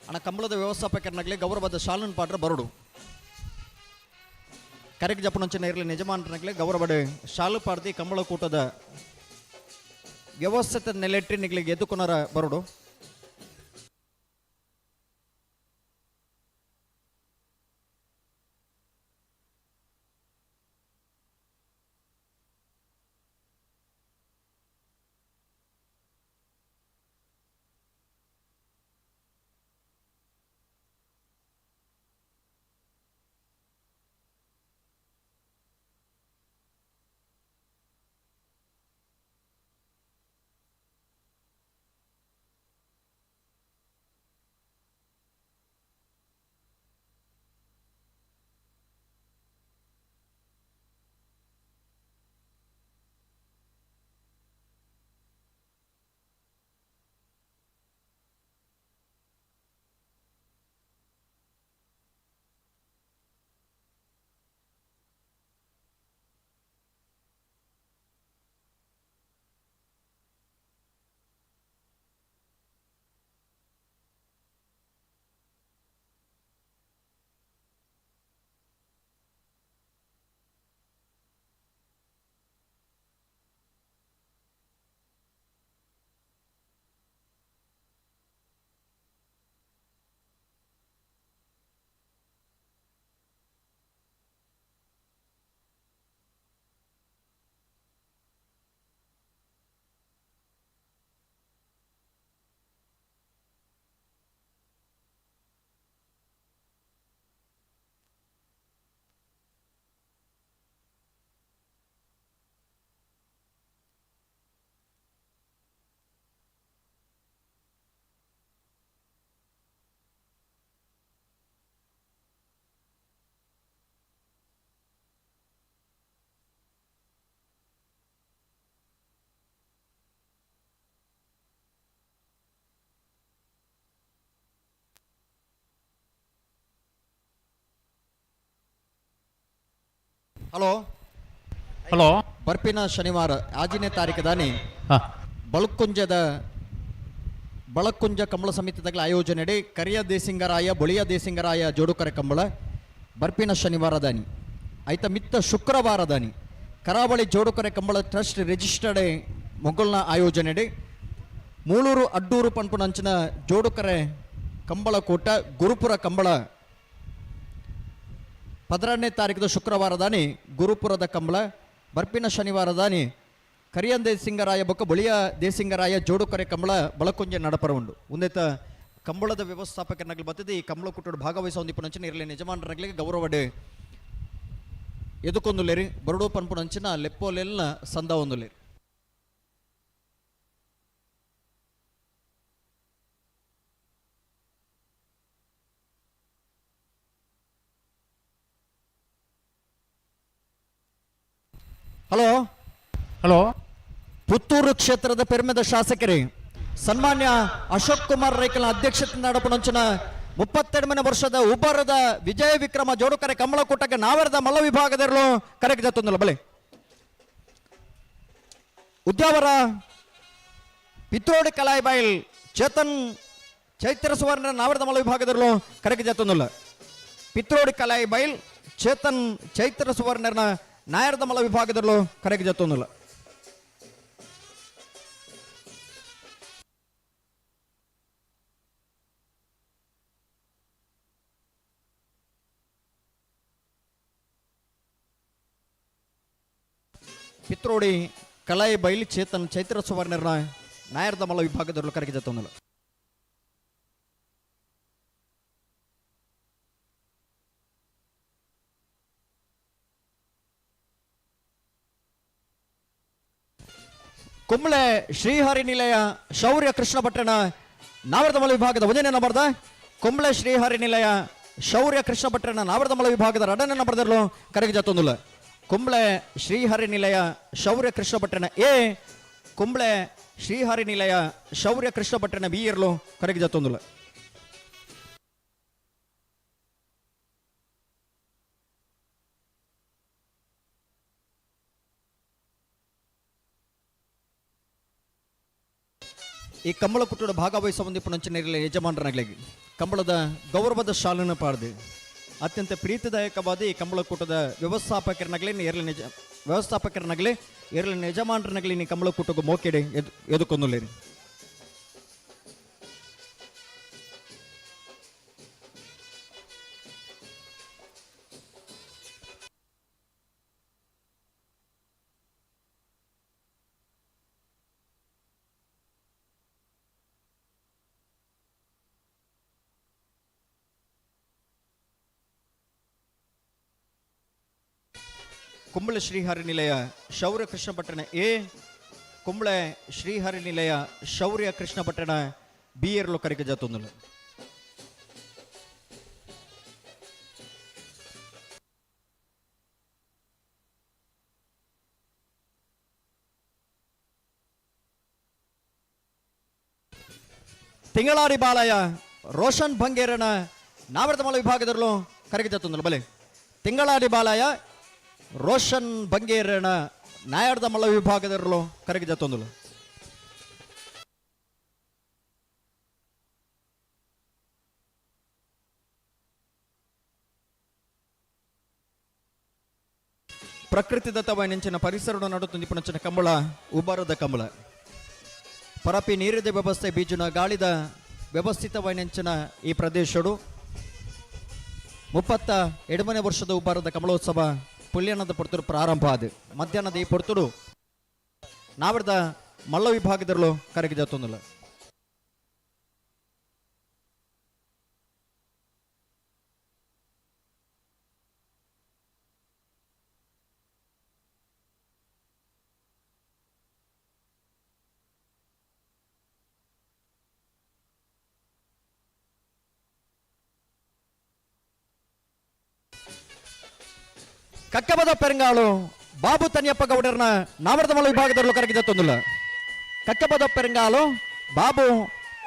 ಅಣ್ಣ ಕಂಬಳದ ವ್ಯವಸ್ಥಾಪಕರನಾಗಲಿ ಗೌರವದ ಶಾಲನ್ ಪಾಡ್ರ ಬರಡು ಕರೆಗೆ ಜಪ್ಪನಂಚಿನ ಇರಲಿ ಯಜಮಾನರನಾಗಲಿ ಗೌರವದ ಶಾಲು ಪಾಡ್ದಿ ಕಂಬಳ ಕೂಟದ ವ್ಯವಸ್ಥಿತ ನೆಲೆಟ್ಟಿ ನಿಗ್ಲಿಗೆ ಎದ್ದುಕೊನರ ಬರಡು ಹಲೋ ಹಲೋ ಬರ್ಪಿನ ಶನಿವಾರ 5ನೇ ತಾರೀಕು ದಾನಿ ಹಾಂ ಬಳಕುಂಜ ಕಂಬಳ ಸಮಿತಿದಾಗಲ ಆಯೋಜನೆ ಕರಿಯ ದೇಸಿಂಗರಾಯ ಬೊಳಿಯ ದೇಸಿಂಗರಾಯ ಜೋಡುಕರೆ ಕಂಬಳ ಬರ್ಪಿನ ಶನಿವಾರ ದಾನಿ ಐತ ಮಿತ್ತ ಶುಕ್ರವಾರ ದಾನಿ ಕರಾವಳಿ ಜೋಡುಕರೆ ಕಂಬಳ ಟ್ರಸ್ಟ್ ರಿಜಿಸ್ಟರ್ಡ್ ಮೊಗಲ್ನ ಆಯೋಜನೆ ಮೂಳೂರು ಅಡ್ಡೂರು ಪಂಪುನಂಚಿನ ಜೋಡುಕರೆ ಕಂಬಳ ಕೂಟ ಗುರುಪುರ ಕಂಬಳ 12ನೇ ತಾರೀಕು ಶುಕ್ರವಾರ ದಾನಿ ಗುರುಪುರದ ಕಂಬಳ ಬರ್ಪಿನ ಶನಿವಾರ ದಾನಿ ಕರಿಯ ದೇಸಿಂಗರಾಯ ಬೊಕ್ಕ ಬೊಳಿಯ ದೇಸಿಂಗರಾಯ ಜೋಡುಕರೆ ಕಂಬಳ ಬಳಕುಂಜೆ ನಡಪರ ಉಂಡು ಉಂದೆತ ಕಂಬಳದ ವ್ಯವಸ್ಥಾಪಕನಾಗಲಿ ಬರ್ತದೆ ಈ ಕಂಬಳ ಕುಟ್ಟೋಡು ಭಾಗವಹಿಸೊಂದಿಪ್ಪುನಂಚಿನ ಇರಲಿ ಯಜಮಾನರಾಗಲಿಗೆ ಗೌರವಡೆ ಎದುಕೊಂದುಲೇರಿ ಬರಡು ಪನ್ಪುನಂಚಿನ ಲೆಪ್ಪೋಲೆಲ್ಲ ಸಂದ ಒಂದುಲೇರಿ ಹಲೋ ಹಲೋ ಪುತ್ತೂರು ಕ್ಷೇತ್ರದ ಪೆರ್ಮೆದ ಶಾಸಕರೇ ಸನ್ಮಾನ್ಯ ಅಶೋಕ್ ಕುಮಾರ್ ರೈಕಲ್ ಅಧ್ಯಕ್ಷತೆ ನಡಪುನಂಚಿನ 32ನೇ ವರ್ಷದ ಉಬ್ಬರದ ವಿಜಯ ವಿಕ್ರಮ ಜೋಡುಕರೆ ಕಂಬಳ ಕೂಟಕ್ಕೆ ನಾವರದ ಮಲ್ಲ ವಿಭಾಗದಲ್ಲೂ ಕರೆಗೆ ಜತ್ತೊಂದಿಲ್ಲ ಬಲೆ ಉದ್ಯಾವರ ಪಿತ್ರೋಡಿ ಕಲಾಯಿಬಾಯಿಲ್ ಚೇತನ್ ಚೈತ್ರ ಸುವರ್ಣ ನಾವರದ ಮಲ್ಲ ವಿಭಾಗದಲ್ಲೂ ಕರೆಗೆ ಜತ್ತೊಂದಿಲ್ಲ ಪಿತ್ರೋಡಿ ಕಲಾಯಿಬಾಯಿಲ್ ಚೇತನ್ ಚೈತ್ರ ಸುವರ್ಣನ ನಾಯರದ ಮಲ್ಲ ವಿಭಾಗದಲ್ಲೂ ಕರೆಗೆ ಜತ್ತೊಂದಿಲ್ಲ ಪಿತ್ರೋಡಿ ಕಲಾಯಿ ಬೈಲಿ ಚೇತನ್ ಚೈತ್ರ ಸುವರ್ಣರ ನಾಯರದ ಮಲ್ಲ ವಿಭಾಗದಲ್ಲೂ ಕರೆಗೆ ಜತ್ತೊಂದಿಲ್ಲ ಕುಂಬಳೆ ಶ್ರೀಹರಿ ನಿಲಯ ಶೌರ್ಯ ಕೃಷ್ಣ ಪಟ್ಟಣ ನಾವರದ ಮಲ್ಲ ವಿಭಾಗದ 1ನೇ ನಂಬರ್ದ ಕುಂಬಳೆ ಶ್ರೀಹರಿ ನಿಲಯ ಶೌರ್ಯ ಕೃಷ್ಣ ಪಟ್ಟಣ ನಾವರದ ಮಲ್ಲ ವಿಭಾಗದ 2ನೇ ನಂಬರ್ದಲ್ಲೂ ಕರೆಗೆ ಜತ್ತೊಂದಿಲ್ಲ ಕುಂಬಳೆ ಶ್ರೀಹರಿ ನಿಲಯ ಶೌರ್ಯ ಕೃಷ್ಣ ಪಟ್ಟಣ ಎ ಕುಂಬಳೆ ಶ್ರೀಹರಿ ನಿಲಯ ಶೌರ್ಯ ಕೃಷ್ಣ ಪಟ್ಟಣ ಬಿ ಇರಲು ಕರೆಗೆ ಜತ್ತೊಂದಿಲ್ಲ ಈ ಕಂಬಳ ಕುಟ್ಟುಡ ಭಾಗವಹಿಸುವ ಹೊಂದಿಪ್ಪುನಂಚಿನ ಯಜಮಾನರಾಗಲಿ ಕಂಬಳದ ಗೌರವದ ಶಾಲನ ಪಾಡ್ದೆ ಅತ್ಯಂತ ಪ್ರೀತಿದಾಯಕವಾದ ಈ ಕಂಬಳ ಕೂಟದ ವ್ಯವಸ್ಥಾಪಕರನಾಗಲಿ ಎರಲಿನ ಯಜಮಾನರನಾಗಲಿ ನೀ ಕಂಬಳ ಕೂಟಗೂ ಮೋಕೆಡೆ ಎದುಕೊಂದುಲೇರಿ ಕುಂಬಳೆ ಶ್ರೀಹರಿ ನಿಲಯ ಶೌರ್ಯ ಕೃಷ್ಣ ಪಟ್ಟಣ ಎ ಕುಂಬಳೆ ಶ್ರೀಹರಿ ನಿಲಯ ಶೌರ್ಯ ಕೃಷ್ಣ ಪಟ್ಟಣ ಬಿ ಎರಲು ಕರೆಗೆ ಜತ್ತೊಂದಿಲ್ಲ ತಿಂಗಳಾರಿ ಬಾಲಯ ರೋಷನ್ ಬಂಗೇರನ ನಾವರದ ಮಲ್ಲ ವಿಭಾಗದಲ್ಲೂ ಕರೆಗೆ ಜತ್ತೊಂದಿಲ್ಲ ಬಲೆ ತಿಂಗಳಾರಿ ಬಾಲಯ ರೋಷನ್ ಬಂಗೇರನ ನಾಯರದ ಮಲ್ಲ ವಿಭಾಗದಲ್ಲೂ ಕರೆಗೆ ಜತ್ತೊಂದಿಲ್ಲ ಪ್ರಕೃತಿ ದತ್ತವಾಯಿನಂಚಿನ ಪರಿಸರ ನಡುತ್ತುಂದಿಪ್ಪುನಂಚಿನ ಕಂಬಳ ಉಬ್ಬರದ ಕಂಬಳ ಪರಪಿ ನೀರಿದ ವ್ಯವಸ್ಥೆ ಬೀಜನ ಗಾಳಿದ ವ್ಯವಸ್ಥಿತವಾಯಿನಂಚಿನ ಈ ಪ್ರದೇಶಡು 32ನೇ ವರ್ಷದ ಉಬ್ಬರದ ಕಮಲೋತ್ಸವ ಪುಲ್ಯನದ ಪೊರ್ತುಡು ಪ್ರಾರಂಭ ಆದ ಮಧ್ಯಾಹ್ನದ ಈ ಪೊರ್ತುಡು ನಾವರದ ಮಲ್ಲ ವಿಭಾಗದಲ್ಲೂ ಕರೆಗೆ ಜತ್ತೊಂದಿಲ್ಲ ಕಕ್ಕಬದ ಪೆರಂಗಾಳು ಬಾಬು ತನಿಯಪ್ಪ ಗೌಡರನ ನಾವರದ ಮಲ್ಲ ವಿಭಾಗದಲ್ಲೂ ಕರೆಗೆ ಜತ್ತೊಂದಿಲ್ಲ ಕಕ್ಕಬದ ಪೆರಂಗಾಳು ಬಾಬು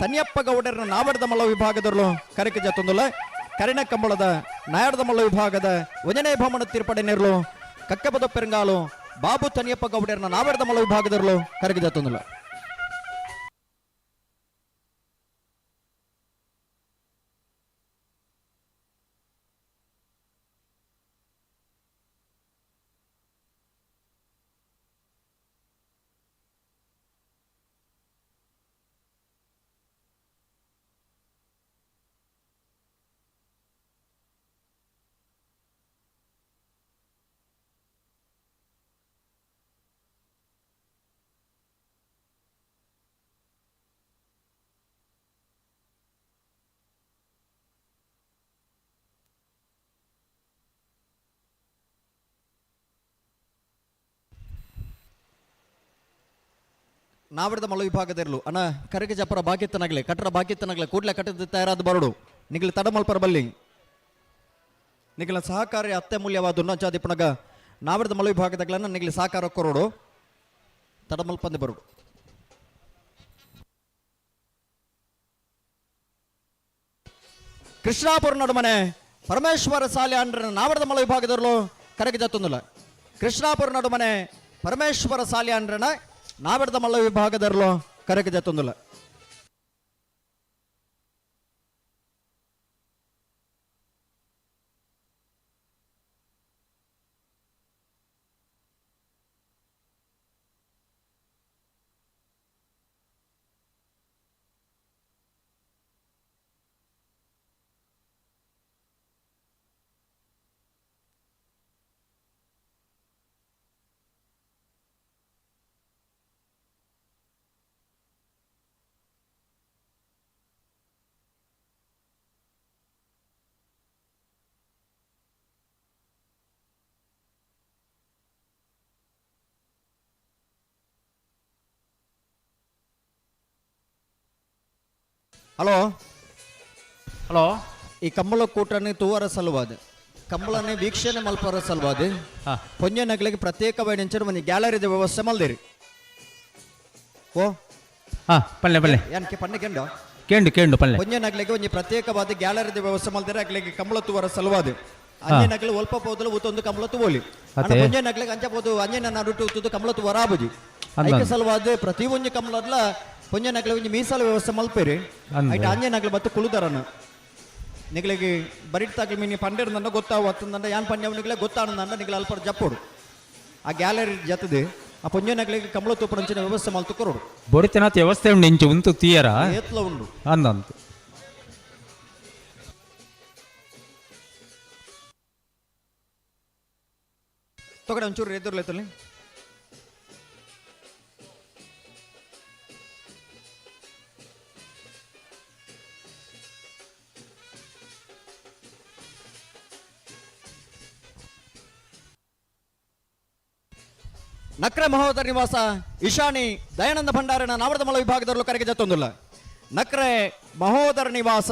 ತನಿಯಪ್ಪ ಗೌಡರನ ನಾವರದ ಮಲ್ಲ ವಿಭಾಗದಲ್ಲೂ ಕರೆಗೆ ಜತ್ತೊಂದಿಲ್ಲ ಕರಿಣ ಕಂಬಳದ ನಾಯರದ ಮಲ್ಲ ವಿಭಾಗದ 1ನೇ ಬಹುಮಾನ ತೀರ್ಪಡೆ ನೇರಲು ಕಕ್ಕೆಬದ ಪೆರಂಗಾಲು ಬಾಬು ತನಿಯಪ್ಪ ಗೌಡರ್ನ ನಾವೆಡ್ದ ಮಲ ವಿಭಾಗದಲ್ಲೂ ಕರಗಿದತ್ತೊಂದಿಲ್ಲ. ನಾವಿಡ್ದ ಮಲ ವಿಭಾಗದಿರಲು ಅಣ್ಣ ಕರಗೆ ಜಪ್ಪರ ಬಾಕಿತ್ತನಾಗ್ಲಿ ಕಟ್ಟರ ಬಾಕಿತ್ತನಾಗ್ಲಿ ಕೂಡ್ಲೆ ಕಟ್ಟದ ತಯಾರಾದ ಬರಡು ನಿಗಲಿ ತಡ ಮಲ್ಪರ ಬಲ್ಲಿ ನಿಗಲ ಸಹಕಾರಿ ಅತ್ಯ ಮೂಲ್ಯವಾದ ಉನ್ನಚಾದಿ ಪುನಗ ನಾವಿಡ್ದ ಮಲ ವಿಭಾಗದಾಗ್ಲನ್ನ ನಿಗಲಿ ಸಹಕಾರ ಕೊರೋಡು ತಡ ಮಲ್ಪಂದೆ ಬರುಡು. ಕೃಷ್ಣಾಪುರ ನಡುಮನೆ ಪರಮೇಶ್ವರ ಸಾಲಿ ಅಂಡ್ರ ನಾವಿಡ್ದ ಮಲ ವಿಭಾಗದಲ್ಲೂ ಕರಗೆ ಜತ್ತೊಂದಿಲ್ಲ. ಕೃಷ್ಣಾಪುರ ನಡುಮನೆ ಪರಮೇಶ್ವರ ಸಾಲಿ ಅಂಡ್ರನ ನಾವೆಡ್ದ ಮಲ್ಲ ವಿಭಾಗದಲ್ಲೂ ಕರಗೆ ಜತ್ತೊಂದಿಲ್ಲ. ಹಲೋ ಹಲೋ, ಈ ಕಂಬಳ ಕೂಟನೆ ತೂವರ ಸಲುವಾದ ಕಂಬಳನೆ ವೀಕ್ಷಣೆ ಮಲ್ಪರ ಸಲುವಾದ ಪೊಂಜೆ ನಗಲಿಗೆ ಪ್ರತ್ಯೇಕವಾಗಿ ಒಂದು ಗ್ಯಾಲರಿದ ವ್ಯವಸ್ಥೆ ಮಲ್ದಿರಿ. ಓ ಹಾ ಪಲ್ಲೆ ಪಲ್ಲೆ ಏನಕ್ಕೆ ಪಣ್ಣೆ ಕೆಂಡ ಕೇಂಡು ಪಲ್ಲೆ ಪೊಂಜೆ ನಗಲಿಗೆ ಒಂದು ಪ್ರತ್ಯೇಕವಾದ ಗ್ಯಾಲರಿದ ವ್ಯವಸ್ಥೆ ಮಲ್ದಿರಿ. ಅಗ್ಲಿಗೆ ಕಂಬಳ ತೂವರ ಸಲುವಾದ ಅಂಜೆ ನಗಲಿ ಒಲ್ಪ ಪೋದಲು ಉತ್ತೊಂದು ಕಂಬಳ ತೂವಲಿ ಪೊಂಜೆ ನಗಲಿಗೆ ಅಂಜಬಹುದು ಅಂಜೆ ನನ್ನ ರುಟ್ಟು ಉತ್ತದು ಕಂಬಳ ತೂವರ ಆಬುಜಿ ಐಕೆ ಸಲುವಾದ ಪ್ರತಿ ಒಂಜಿ ಕಂಬಳದ್ಲ ಪೊಂಜೆ ನಗಲಿ ಒಂಜಿ ಮೀಸಾಲ ವ್ಯವಸ್ಥೆ ಮಲ್ಪೇರಿ ಐಟ ಅಂಜೆ ನಗಲಿ ಬತ್ತು ಕುಳುದರನ ನಿಗಳಿಗೆ ಬರಿಟ್ತಾಗ್ಲಿ ಮೀನಿ ಪಂಡಿರ್ದಂಡ ಗೊತ್ತಾವತ್ತಂದ ಯಾನ್ ಪಂಡ್ಯವನಿಗೆ ಗೊತ್ತಾನಂದ ನಿಗಲ ಅಲ್ಪ ಜಪ್ಪೋಡು ಆ ಗ್ಯಾಲರಿ ಜತದೆ ಆ ಪೊಂಜೆ ನಗಲಿಗೆ ಕಂಬಳ ತೂಪರಂಚಿನ ವ್ಯವಸ್ಥೆ ಮಲ್ತು ಕೊರೋಡು ಬೊರಿತನಾಥ ವ್ಯವಸ್ಥೆ ಉಂಡು ಇಂಚು ಉಂತು ತೀಯರ ಏತ್ಲ ಉಂಡು ಅಂದಂತು ತೊಗಡೆ ಒಂಚೂರು ಎದುರ್ಲೈತಲ್ಲಿ ನಕ್ರೆ ಮಹೋದರ ನಿವಾಸ ಈಶಾನಿ ದಯಾನಂದ ಭಂಡಾರನ ನಾವರದ ಮಲ ವಿಭಾಗದಲ್ಲೂ ಕರೆಗೆ ಜತ್ತೊಂದಿಲ್ಲ. ನಕ್ರೆ ಮಹೋದರ ನಿವಾಸ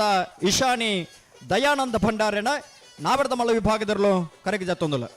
ಈಶಾನಿ ದಯಾನಂದ ಭಂಡಾರನ ನಾವರದ ಮಲ ವಿಭಾಗದಲ್ಲೂ ಕರೆಗೆ ಜತ್ತೊಂದಿಲ್ಲ.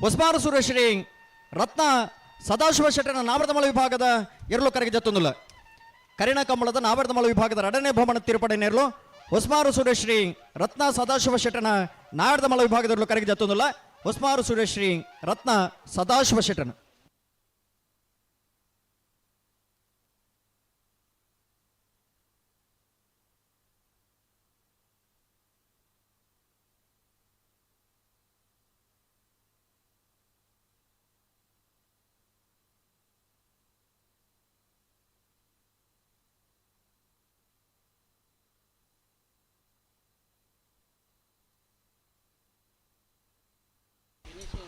ಹೊಸಮಾರು ಸುರೇಶ್ರೀ ರತ್ನ ಸದಾಶಿವ ಶೆಟ್ಟನ ನಾವರದ ಮಲ ವಿಭಾಗದ ಎರಲು ಕರೆಗೆ ಜತ್ತೊಂದಿಲ್ಲ. ಕರಿಣ ಕಂಬಳದ ನಾವರದ ಮಲ ವಿಭಾಗದ ಎರಡನೇ ಬಹುಮಾನ ತಿರುಪಡೆ ನೇರ್ಲು ಹೊಸಮಾರು ಸುರೇಶ್ರೀ ರತ್ನ ಸದಾಶಿವ ಶೆಟ್ಟನ ನಾವರದ ಮಲ ವಿಭಾಗದ ಎರಲು ಕರೆಗೆ ಜತ್ತೊಂದಿಲ್ಲ. ಹೊಸಮಾರು ಸುರೇಶ್ರೀ ರತ್ನ ಸದಾಶಿವ ಶೆಟ್ಟನ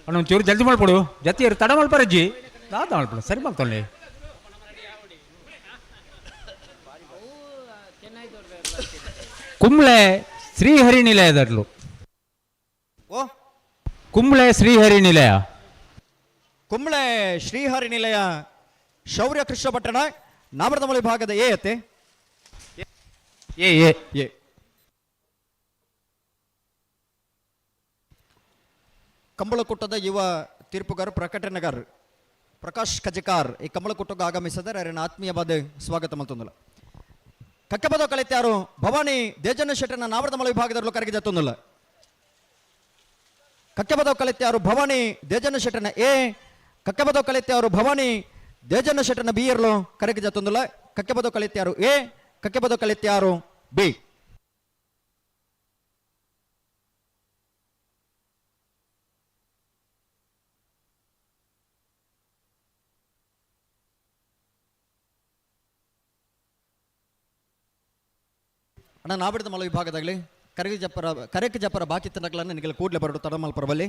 ಅಣ್ಣ ಒಂಚೂರು ಜಲ್ದಿ ಮಾಡ್ಕೊಡು ಜತಿ ತಡ ಮಾಡ್ಪಾರಜ್ಜಿ ದಾದ ಮಾಡ್ಬಿಡು ಸರಿ ಮಾಡ್ತಾಳೆ ಕುಂಬ್ಳೆ ಶ್ರೀಹರಿ ನಿಲಯದಲ್ಲೂ ಓ ಕುಂಬ್ಳೆ ಶ್ರೀಹರಿ ನಿಲಯ ಕುಂಬ್ಳೆ ಶ್ರೀಹರಿ ನಿಲಯ ಶೌರ್ಯ ಕೃಷ್ಣ ಪಟ್ಟಣ ನಾಮರದಮಳಿ ಭಾಗದ ಎ ಅತ್ತೆ ಎ ಕಂಬಳಕುಟ್ಟದ ಯುವ ತೀರ್ಪುಗಾರ ಪ್ರಕಟಣೆಗಾರ ಪ್ರಕಾಶ್ ಕಜಕಾರ್ ಈ ಕಂಬಳಕುಟ್ಟಕ್ಕೆ ಆಗಮಿಸಿದರೆ ಅವರನ್ನು ಆತ್ಮೀಯವಾದ ಸ್ವಾಗತ ಮತ್ತೊಂದಲ್ಲ ಕಕ್ಕಬದ ಕಲಿತ್ಯಾರು ಭವಾನಿ ದೇಜನ ಶೆಟ್ಟನ ನಾವರದಮಳ ವಿಭಾಗದಲ್ಲೂ ಕರಗಿ ಜತ್ತೊಂದಲ್ಲ ಕಕ್ಕಬದ ಕಲಿತ್ಯಾರು ಭವಾನಿ ದೇಜನ ಶೆಟ್ಟನ ಎ ಕಕ್ಕಬದ ಕಲಿತ್ಯಾರು ಭವಾನಿ ದೇಜನ ಶೆಟ್ಟನ ಬಿ ಇರ್ಲು ಕರಗಿ ಜತ್ತೊಂದಲ್ಲ ಕಕ್ಕಬದ ಕಲಿತ್ಯಾರು ಎ ಕಕ್ಕಬದ ಕಲಿತ್ಯಾರು ಬಿ ಅಣ್ಣ ನಾಬಿಡದ ಮಲ ವಿಭಾಗದಾಗಲಿ ಕರೆಕ್ ಜಪ್ಪರ ಬಾಕಿ ತನಗಳನ್ನು ನಿಗಲ ಕೂಡಲೇ ಬರಡು ತಡಮಲ್ ಪರಬಲ್ಲಿ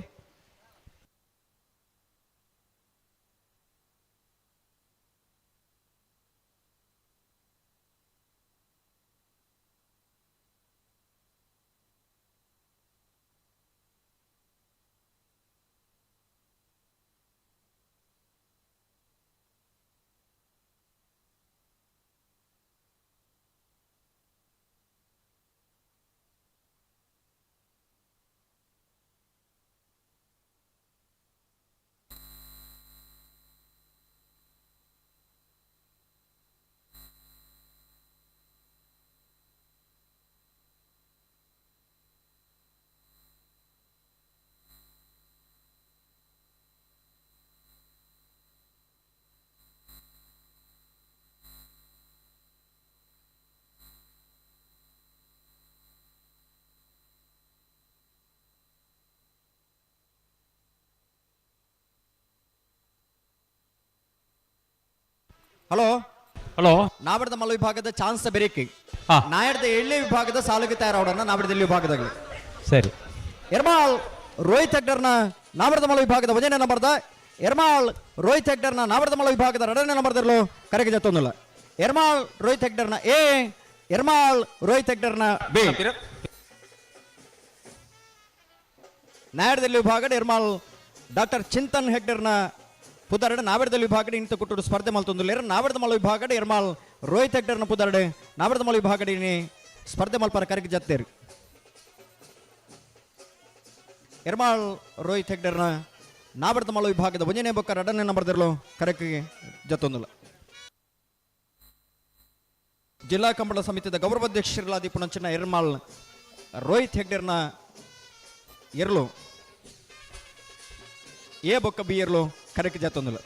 ಹಲೋ ಹಲೋ ನಾವಿಡದ ಮಲ್ಲ ವಿಭಾಗದ ಚಾನ್ಸ್ ಬೆರೇಕಿ ನಾಯಡ್ದ ಎಳ್ಳೆ ವಿಭಾಗದ ಸಾಲಿಗೆ ತಯಾರಾವಡನ್ನ ನಾವಿಡದ ವಿಭಾಗದಾಗಲಿ ಸರಿ ಎರ್ಮಾಳ್ ರೋಹಿತ್ ಹೆಗ್ಡರ್ನ ನಾವಿಡದ ಮಲ್ಲ ವಿಭಾಗದ ವಜನ ನಂಬರ್ದ ಎರ್ಮಾಳ್ ರೋಹಿತ್ ಹೆಗ್ಡರ್ನ ನಾವಿಡದ ಮಲ್ಲ ವಿಭಾಗದ ಎರಡನೇ ನಂಬರ್ದಲ್ಲೂ ಕರೆಗೆ ಜತ್ತೊಂದಿಲ್ಲ ಎರ್ಮಾಳ್ ರೋಹಿತ್ ಹೆಗ್ಡರ್ನ ಎ ಎರ್ಮಾಳ್ ರೋಹಿತ್ ಹೆಗ್ಡರ್ನ ಬಿ ನಾಯಡದಲ್ಲಿ ವಿಭಾಗದ ಎರ್ಮಾಳ್ ಡಾಕ್ಟರ್ ಚಿಂತನ್ ಹೆಗ್ಡರ್ನ ಪುದರಡೆ ನಾವೆಡದಲ್ಲಿ ವಿಭಾಗಡೆ ಇಂತ ಕುಟ್ಟುಡು ಸ್ಪರ್ಧೆ ಮಲ್ತೊಂದುಲ್ಲೇರ ನಾವೆಡದ ಮಲ ವಿಭಾಗಡೆ ಎರ್ಮಾಳ್ ರೋಹಿತ್ ಹೆಗ್ಡರ್ನ ಪುದರಡೆ ನಾವೆಡದ ಮಲ ವಿಭಾಗಡೆ ಸ್ಪರ್ಧೆ ಮಲ್ಪರ ಕರೆಗೆ ಜತ್ತೇರು ಎರ್ಮಾಳ್ ರೋಹಿತ್ ಹೆಗ್ಡರ್ನ ನಾವೆಡದ ಮಲ ವಿಭಾಗದ ಒಂಜನೇ ಬೊಕ್ಕ ಎರಡನೇ ನಂಬರ್ದಿರಲು ಕರೆಗೆ ಜತ್ತೊಂದಿಲ್ಲ ಜಿಲ್ಲಾ ಕಂಬಳ ಸಮಿತಿಯ ಗೌರವಾಧ್ಯಕ್ಷರಾದಿ ಪುಣಂಚಿನ ಎರ್ಮಾಳ್ ರೋಹಿತ್ ಹೆಗ್ಡರ್ನ ಎರಲು ಎ ಬೊಕ್ಕ ಬಿ ಎರಲು ಕರೆಕ್ಟ್ ಜತ್ತೊಂದಿಲ್ಲ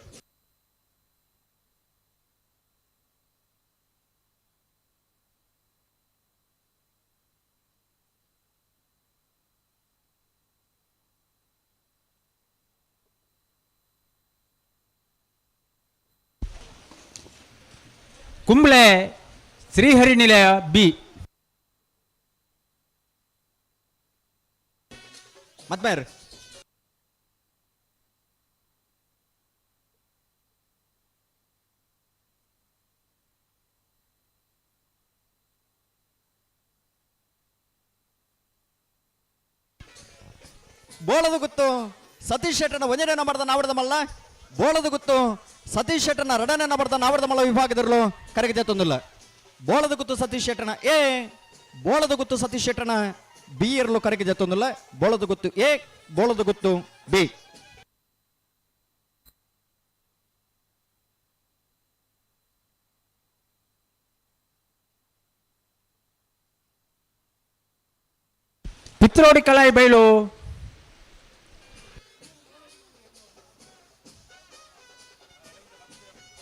ಕುಂಬ್ಳೆ ಶ್ರೀಹರಿ ನಿಲಯ ಬಿ ಮತ್ಮೇರ್ ಬೋಳದ ಗುತ್ತು ಸತೀಶ್ ಶೆಟ್ಟನ ಒಂದನೇ ನಂಬರ್ದ ನಾವಡದ ಮಲ್ಲ ಬೋಳದ ಗುತ್ತು ಸತೀಶ್ ಶೆಟ್ಟನ ಎರಡನೇ ನಂಬರ್ದ ನಾವಡದ ಮಲ್ಲ ವಿಭಾಗದಲ್ಲೂ ಕರೆಗೆ ಜತ್ತೊಂದಿಲ್ಲ ಬೋಳದ ಗುತ್ತು ಸತೀಶ್ ಶೆಟ್ಟನ ಎ ಬೋಳದ ಗುತ್ತು ಸತೀಶ್ ಶೆಟ್ಟನ ಬಿ ಇರಲು ಕರೆಗೆ ಜತ್ತೊಂದಿಲ್ಲ ಬೋಳದ ಗುತ್ತು ಎ ಬೋಳದ ಗುತ್ತು ಬಿ ಪಿತ್ರೋಡಿ ಕಲಾಯಿ ಬೈಲು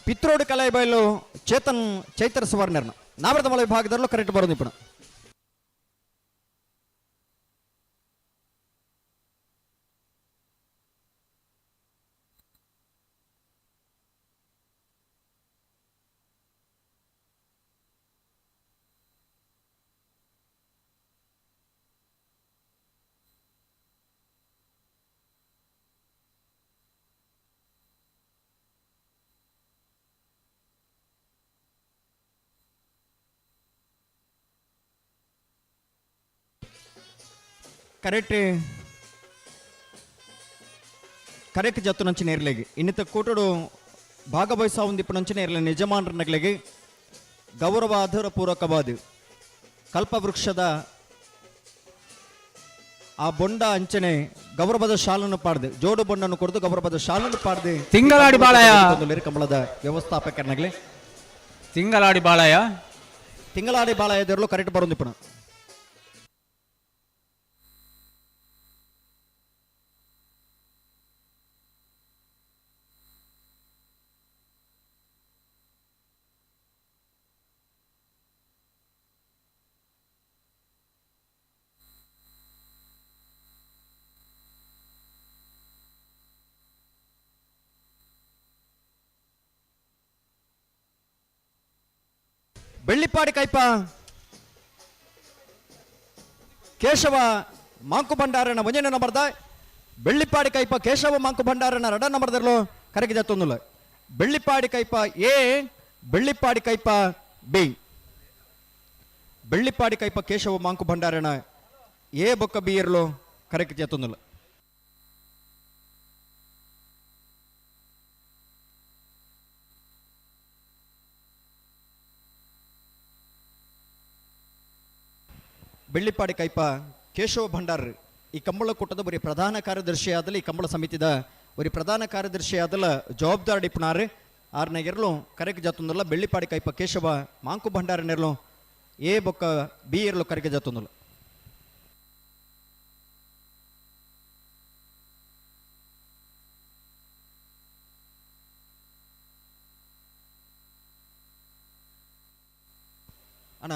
ಪಿತ್ರೋಡಿ ಕಲಾಯಿ ಬಯಲು ಚೇತನ್ ಚೈತ್ರ ಸುವರ್ಣರ್ನ ನಾವರದ ಮಲ ವಿಭಾಗದಲ್ಲೂ ಕರೆಕ್ಟ್ ಬರೋದು ಇಪ್ಪಣ ಕರೆಕ್ಟ್ ಕರೆಕ್ಟ್ ಜತ್ತು ನಂಚಿನ ಇರ್ಲಿಗೆ ಇನ್ನಿತ ಕೂಟಡು ಭಾಗವಹಿಸ ಒಂದಿಪ್ಪ ನಂಚಿನ ಇರಲಿ ಯಜಮಾನರನಗಳಿಗೆ ಗೌರವ ಆಧಾರ ಪೂರ್ವಕವಾದ ಕಲ್ಪವೃಕ್ಷದ ಆ ಬೊಂಡ ಅಂಚನೆ ಗೌರವದ ಶಾಲನ್ನು ಪಾಡ್ದು ಜೋಡು ಬೊಂಡನ್ನು ಕೊಡ್ದು ಗೌರವದ ಶಾಲನ್ನು ಪಾಡ್ದು ತಿಂಗಳಾಡಿ ಬಾಳಯ ಕಂಬಳದ ವ್ಯವಸ್ಥಾಪಕರನಾಗ್ಲಿ ತಿಂಗಳಾಡಿ ಬಾಳಯ ತಿಂಗಳಾಡಿ ಬಾಳಯದಿರಲು ಕರೆಕ್ಟ್ ಬರೋದಿಪ್ಪಣ ಬೆಳ್ಳಿಪಾಡಿ ಕೈಪ ಕೇಶವ ಮಾಂಕು ಭಂಡಾರನ ಒಂಜನೇ ನಂಬರ್ದ ಬೆಳ್ಳಿಪಾಡಿ ಕೈಪ ಕೇಶವ ಮಾಂಕು ಭಂಡಾರನ ರಡ ನಂಬರ್ದರ್ಲು ಕರೆಗೆ ಜತ್ತೊಂದುಲ್ಲ ಬೆಳ್ಳಿಪಾಡಿ ಕೈಪ ಎ ಬೆಳ್ಳಿಪಾಡಿ ಕೈಪ ಬಿ ಬೆಳ್ಳಿಪಾಡಿ ಕೈಪ ಕೇಶವ ಮಾಂಕು ಭಂಡಾರನ ಎ ಬೊಕ್ಕ ಬಿ ಇರ್ಲು ಕರೆಗೆ ಜತ್ತೊಂದುಲ್ಲ ಬೆಳ್ಳಿಪಾಡಿ ಕೈಪ ಕೇಶವ ಭಂಡಾರ್ ಈ ಕಂಬಳ ಕೂಟದ ಬರೀ ಪ್ರಧಾನ ಕಾರ್ಯದರ್ಶಿಯಾದಲ್ಲಿ ಈ ಕಂಬಳ ಸಮಿತಿದ ಬರೀ ಪ್ರಧಾನ ಕಾರ್ಯದರ್ಶಿಯಾದಲ್ಲ ಜವಾಬ್ದಾರಿ ಇಪ್ಪನಾರು ಆರನೇ ಎರಲು ಕರೆಗೆ ಜಾತೊಂದಲ್ಲ ಬೆಳ್ಳಿಪಾಡಿ ಕೈಪ ಕೇಶವ ಮಾಂಕು ಭಂಡಾರನೆರ್ಲು ಎ ಬೊಕ್ಕ ಬಿ ಇರ್ಲು ಕರೆಗೆ ಜಾತೊಂದಲ್ಲ ಅಣ್ಣ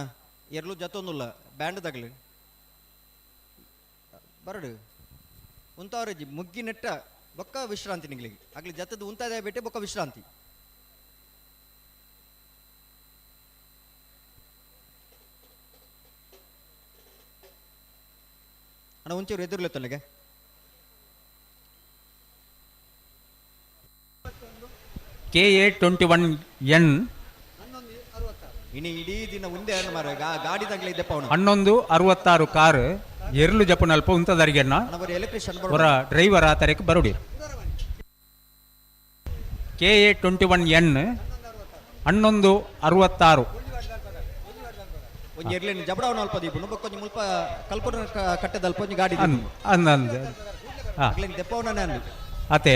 ಎರಲು ಜತ್ತೊಂದುಲ್ಲ ಬ್ಯಾಂಡ್ ತಗಲಿ ಬರಡು ಉಂತಾವ್ರಜ್ಜಿ ಮುಗ್ಗಿ ನೆಟ್ಟ ಬೊಕ್ಕ ವಿಶ್ರಾಂತಿ ನಿಗ್ಲಿಗೆ ಆಗ್ಲಿ ಜತ್ತದ ಉಂತಾದ ಬೇಟೆ ಬೊಕ್ಕ ವಿಶ್ರಾಂತಿ ಅಣ್ಣ ಒಂಚೂರು ಎದುರ್ಲೆತ್ತಲ್ಲಿಗೆ KA21N ಇನ್ನು ಇಡೀ ದಿನ ಮುಂದೆ ಮಾರ ಗಾಡಿ ತಗಲಿ ಇದ್ದೆ ಪವನ 1166 ಕಾರ್ ಎರ್ಲು ಜಪುನಲ್ಪ ಉಂತದರಿಗೆನ್ನ ಎಲೆಕ್ಟ್ರಿಷಿಯನ್ ಹೊರ ಡ್ರೈವರ್ ಆ ತರಕ್ಕೆ ಬರೋಡಿ KA21N 1166 ಒಂಜಿ ಎರ್ಲೇನು ಜಬಡವನ ಅಲ್ಪ ದೀಪು ಬೊಕ್ಕ ಒಂಜಿ ಮುಲ್ಪ ಕಲ್ಪನ ಕಟ್ಟದಲ್ಪ ಒಂಜಿ ಗಾಡಿ ಅಂದ ದೆಪ್ಪವನೇ ಅಂದು ಅತೆ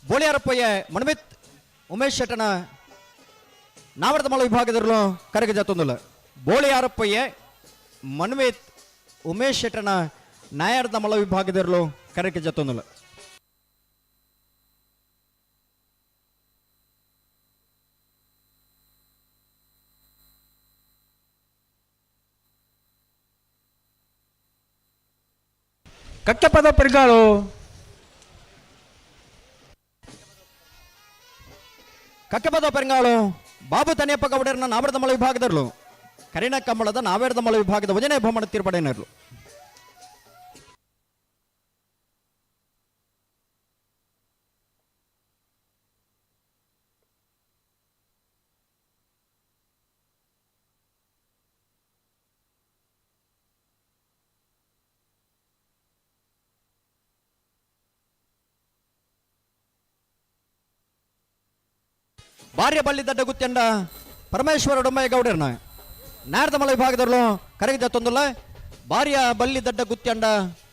ಬೋಳಿಯಾರಪ್ಪಯ್ಯ ಮಣಮಿತ್ ಉಮೇಶ್ ಶೆಟ್ಟನ ನಾವರದ ಮಳ ವಿಭಾಗದಲ್ಲೂ ಕರೆಗೆ ಜತ್ತೊಂದಿಲ್ಲ ಬೋಳಿಯಾರಪ್ಪಯ್ಯ ಮನ್ವೇತ್ ಉಮೇಶ್ ಶೆಟ್ಟನ ನಾಯರದ ಮಳ ವಿಭಾಗದಲ್ಲೂ ಕರೆಗೆ ಜತ್ತೊಂದಿಲ್ಲ ಕಚ್ಚಪದ ಪೆರ್ಗಾಳು ಕಕ್ಕಪದ ಪೆರಂಗಾಳು ಬಾಬು ತನಿಯಪ್ಪ ಗೌಡರನ್ನ ನಾವರದ ಮಳ ವಿಭಾಗದಲ್ಲೂ ಕರಿಣ ಕಂಬಳದ ನಾವೇರದ ಮಳ ವಿಭಾಗದ ವಜನೆ ಬಹುಮಾನ ತೀರ್ಪಡೆನರ್ಲು ಭಾರ್ಯ ಬಲ್ಲಿದಡ್ಡ ಗುತ್ಯಂಡ ಪರಮೇಶ್ವರ ಡೊಂಬಯ್ಯ ಗೌಡರ್ನ ನಾರದ ಮಳ ವಿಭಾಗದಲ್ಲೂ ಕರೆಗೆ ಜತ್ತೊಂದಿಲ್ಲ ಭಾರ್ಯ ಬಲ್ಲಿದಡ್ಡ ಗುತ್ಯಂಡ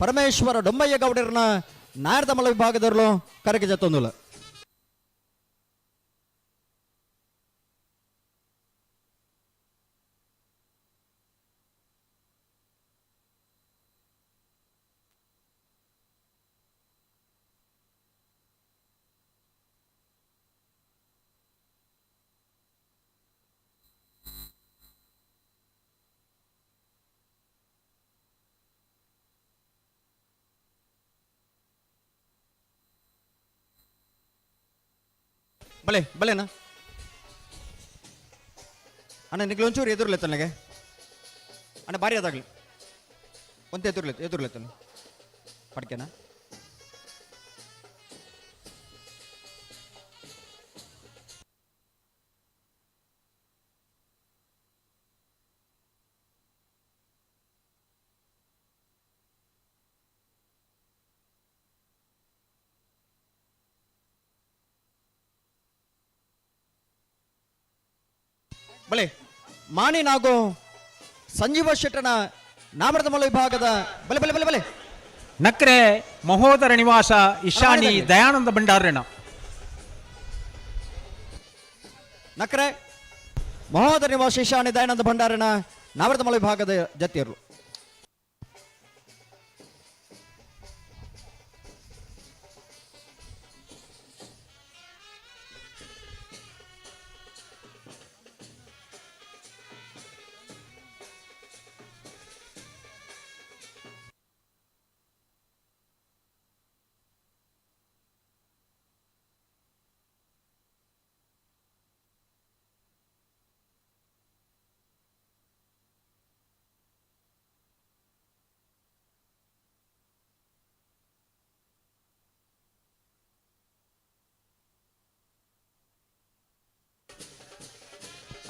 ಪರಮೇಶ್ವರ ಡೊಂಬಯ್ಯ ಗೌಡರ್ನ ನಾರದ ಮಳ ವಿಭಾಗದಲ್ಲೂ ಕರೆಗೆ ಜತ್ತೊಂದಿಲ್ಲ ಬಲೆ ಬಲೆನಾ ಅಣ್ಣ ನಿಗ್ಲು ಒಂಚೂರು ಎದುರ್ಲೆತ್ತ ನನಗೆ ಅಣ್ಣ ಭಾರಿ ಅದಾಗಲಿ ಒಂದು ಎದುರ್ಲೆತ್ತನು ಪಡ್ಕೆನಾ ಬಲೆ ಮಾಣಿ ನಾಗು ಸಂಜೀವ ಶೆಟ್ಟನ ನಾಮರದ ಮಲ್ಲ ವಿಭಾಗದ ಬಲೆ ಬಲೆ ಬಲೆ ಬಲೆ ನಕ್ರೆ ಮಹೋದರ ನಿವಾಸ ಇಶಾನಿ ದಯಾನಂದ ಭಂಡಾರಣ ನಕ್ರೆ ಮಹೋದರ ನಿವಾಸ ಇಶಾನಿ ದಯಾನಂದ ಭಂಡಾರನ ನಾಮರದ ಮಲ್ಲ ವಿಭಾಗದ ಜತಿಯರು.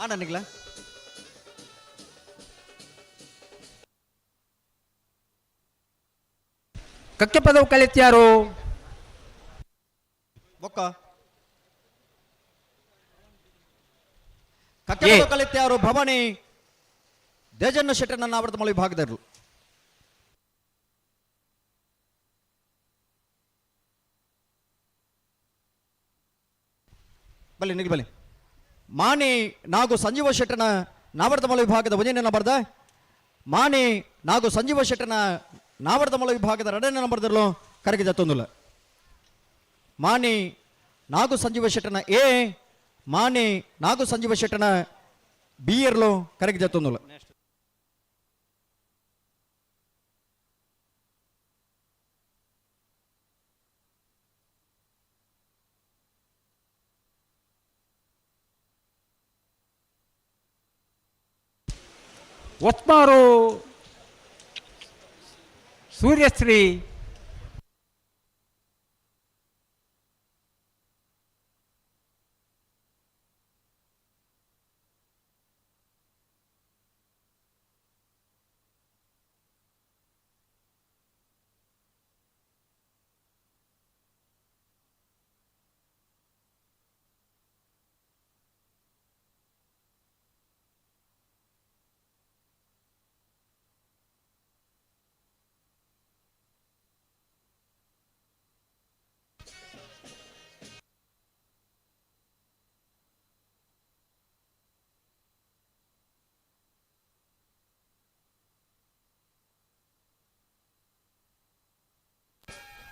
ಆನನಿಗ್ಲ ಕಕ್ಕೆ ಪದವು ಕಲಿತ್ಯಾರು ಬೊಕ್ಕ ಕಕ್ಕೆ ಪದವು ಕಲಿತ್ಯಾರು ಭವಾನಿ ದೇಜನ್ನ ಶೆಟ್ಟನ ನಾಮರದ ಮಲ್ಲ ವಿಭಾಗದರು. ಬಲೆ ನಿಗಿ ಬಲೆ ಮಾಣಿ ನಾಗು ಸಂಜೀವ ಶೆಟ್ಟನ ನಾವರದ ಮಲ್ಲ ವಿಭಾಗದ ಒಂದನೇ ನಂಬರ್ದ ಮಾಣಿ ನಾಗು ಸಂಜೀವ ಶೆಟ್ಟನ ನಾವರದ ಮಲ್ಲ ವಿಭಾಗದ ಎರಡನೇ ನಂಬರ್ದಲ್ಲೂ ಕರೆಗೆ ಜತ್ತೊಂದುಲ್ಲ. ಮಾಣಿ ನಾಗು ಸಂಜೀವ ಶೆಟ್ಟನ ಎ ಮಾಣಿ ನಾಗು ಸಂಜೀವ ಶೆಟ್ಟನ ಬಿ ಇರ್ಲು ಕರೆಗೆ ಜತ್ತೊಂದುಲ್ಲ. ಒತ್ಮಾರು ಸೂರ್ಯಶ್ರೀ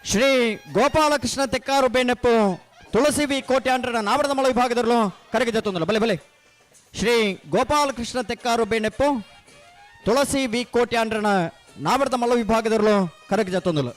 ಶ್ರೀ ಗೋಪಾಲಕೃಷ್ಣ ತೆಕ್ಕಾರು ಬೇನೆಪ್ಪು ತುಳಸಿ ವಿ ಕೋಟ್ಯಾಂಡ್ರನ ನಾವರದ ಮಲ್ಲ ವಿಭಾಗದಲ್ಲೂ ಕರೆಗೆ ಜತ್ತೊಂದಲ್ಲ. ಬಲೆ ಬಲೆ ಶ್ರೀ ಗೋಪಾಲಕೃಷ್ಣ ತೆಕ್ಕಾರು ಬೇನೆಪ್ಪು ತುಳಸಿ ವಿ ಕೋಟ್ಯಾಂಡ್ರನ ನಾವರದ ಮಲ್ಲ ವಿಭಾಗದಲ್ಲೂ ಕರೆಗೆ ಜತ್ತೊಂದಲ್ಲ.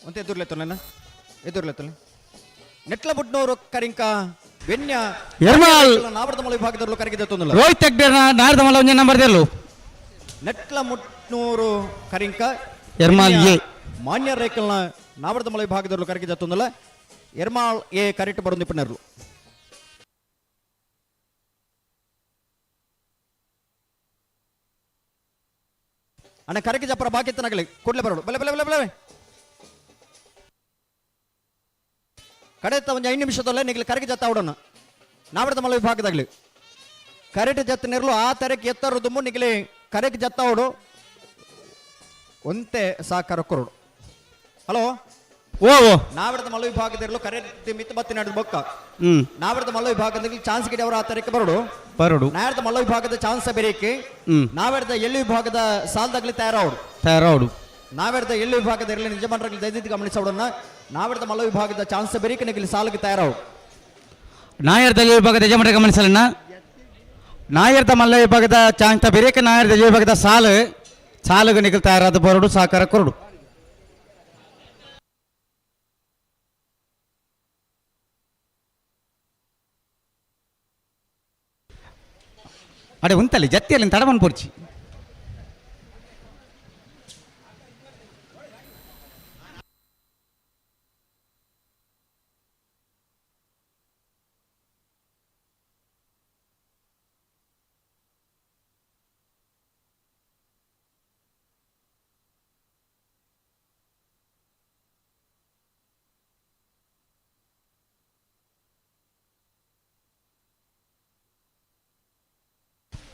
ಒಂತೆ ಎದುರ್ಲೆತ್ತಲ್ಲ ನೆಟ್ಲ ಬುಡ್ನೂರು ಕರಿಂಕ ಬೆನ್ಯ ಎರ್ಮಾಲ್ ನಾವರದ ಮಲ್ಲ ವಿಭಾಗದಲ್ಲೂ ಕರೆಗೆ ಜತ್ತೊಂದಲ್ಲ. ರೋಹಿತ್ ಹೆಗ್ಡೆರ್ನ ನಾರದ ಮಲ್ಲ ಒಂದೇ ನಂಬರ್ದಲ್ಲೂ ನೆಟ್ಲ ಮುಟ್ನೂರು ಕರಿಂಕ ಎರ್ಮಾಲ್ ಎ ಮಾನ್ಯ ರೇಕಲ್ನ ನಾವರದ ಮಲ್ಲ ವಿಭಾಗದಲ್ಲೂ ಕರೆಗೆ ಜತ್ತೊಂದಲ್ಲ. ಎರ್ಮಾಳ್ ಎ ಕರೆಕ್ಟ್ ಬರುಂದಿಪ್ಪನರು. ಅಣ್ಣ ಕರೆಗೆ ಜಪ್ಪರ ಬಾಕಿತ್ತನಾಗಲಿ ಕೊಡ್ಲೆ ಬರೋಡು ಬಲೆ ಬಲೆ ಬಲೆ ಬಲೆ ಕಡೆತ ಒಂದು 5 ನಿಮಿಷದಲ್ಲೇ ನಿಗಲಿ ಕರೆಗೆ ಜತ್ತ ಅವಡೋಣ ನಾವರದ ಮಲ್ಲ ವಿಭಾಗದಾಗಲಿ ಕರೆಕ್ಟ್ ಜತ್ತ ನಿರ್ಲು ಆ ತರಕ್ಕೆ ಎತ್ತರು ದುಮ್ಮು ನಿಗಲಿ ಕರೆಗೆ ಜತ್ತ ಅವಡು ಒಂತೆ ಸಾಕಾರ ಕೊರಡು. ಹಲೋ ಓ ನಾವರದ ಮಲ್ಲ ವಿಭಾಗದಿರಲು ಕರೆಕ್ಟ್ ಮಿತ್ ಬತ್ತಿ ನಡೆದ ಬೊಕ್ಕ ನಾವರದ ಮಲ್ಲ ವಿಭಾಗದಲ್ಲಿ ಚಾನ್ಸ್ ಗಿಡ ಅವರ ಆ ತರಕ್ಕೆ ಬರೋಡು ನಾವರದ ಮಲ್ಲ ವಿಭಾಗದ ಚಾನ್ಸ್ ಬೇರೆಕ್ಕೆ ನಾವರದ ಎಳ್ಳು ವಿಭಾಗದ ಸಾಲದಾಗಲಿ ತಯಾರವಡು ನಾವೆರ್ದ ಎಳ್ಳು ವಿಭಾಗದ ಇರಲಿ ನಿಜಮಂಡ್ರಲ್ಲಿ ದಯವಿಟ್ಟು ಗಮನಿಸೋಡನ್ನ ನಾವೆರ್ದ ಮಲ್ಲ ವಿಭಾಗದ ಚಾನ್ಸ್ ಬೇರಿಕೆ ನಿಗಲಿ ಸಾಲಿಗೆ ತಯಾರವು ನಾಯರ್ದ ವಿಭಾಗದ ಯಜಮಾನ ಗಮನಿಸಲನ್ನ ನಾಯರ್ದ ಮಲ್ಲ ವಿಭಾಗದ ಚಾಂತ ಬೇರೇಕೆ ನಾಯರ್ದ ವಿಭಾಗದ ಸಾಲುಗೆ ನಿಗಲ್ ತಯಾರಾದ ಬರೋಡು ಸಾಕಾರ ಕೊರಡು. ಅಡೆ ಉಂತಲ್ಲಿ ಜತ್ತಿಯಲ್ಲಿ ತಡವನ್ ಪೊರ್ಚಿ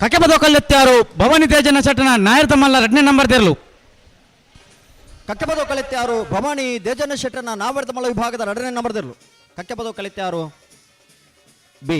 ಕಕ್ಕೆ ಬದೋಕಲ್ಲೆತ್ತಾರು ಭವಾನಿ ತೇಜನ ಚಟನ ನಾಯರ್ದ ಮಲ್ಲ 2ನೇ ನಂಬರ್ ತೆರಲು ಕಕ್ಕೆಬದೋ ಕಲಿತ್ಯಾರು ಭವಾನಿ ದೇಜನ ಶೆಟ್ಟನ ನಾವರ್ತ ಮಲ್ಲ ವಿಭಾಗದ 2ನೇ ನಂಬರ್ ತೆರಲು ಕಕ್ಕೆಬದೋ ಕಲಿತ್ಯಾರು ಬಿ.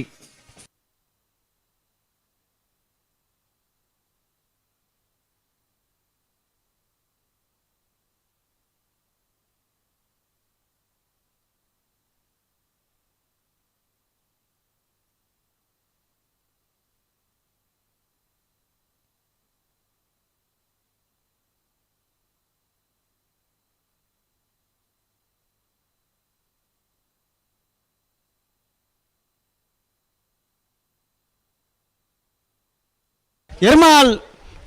ಎರ್ಮಾಲ್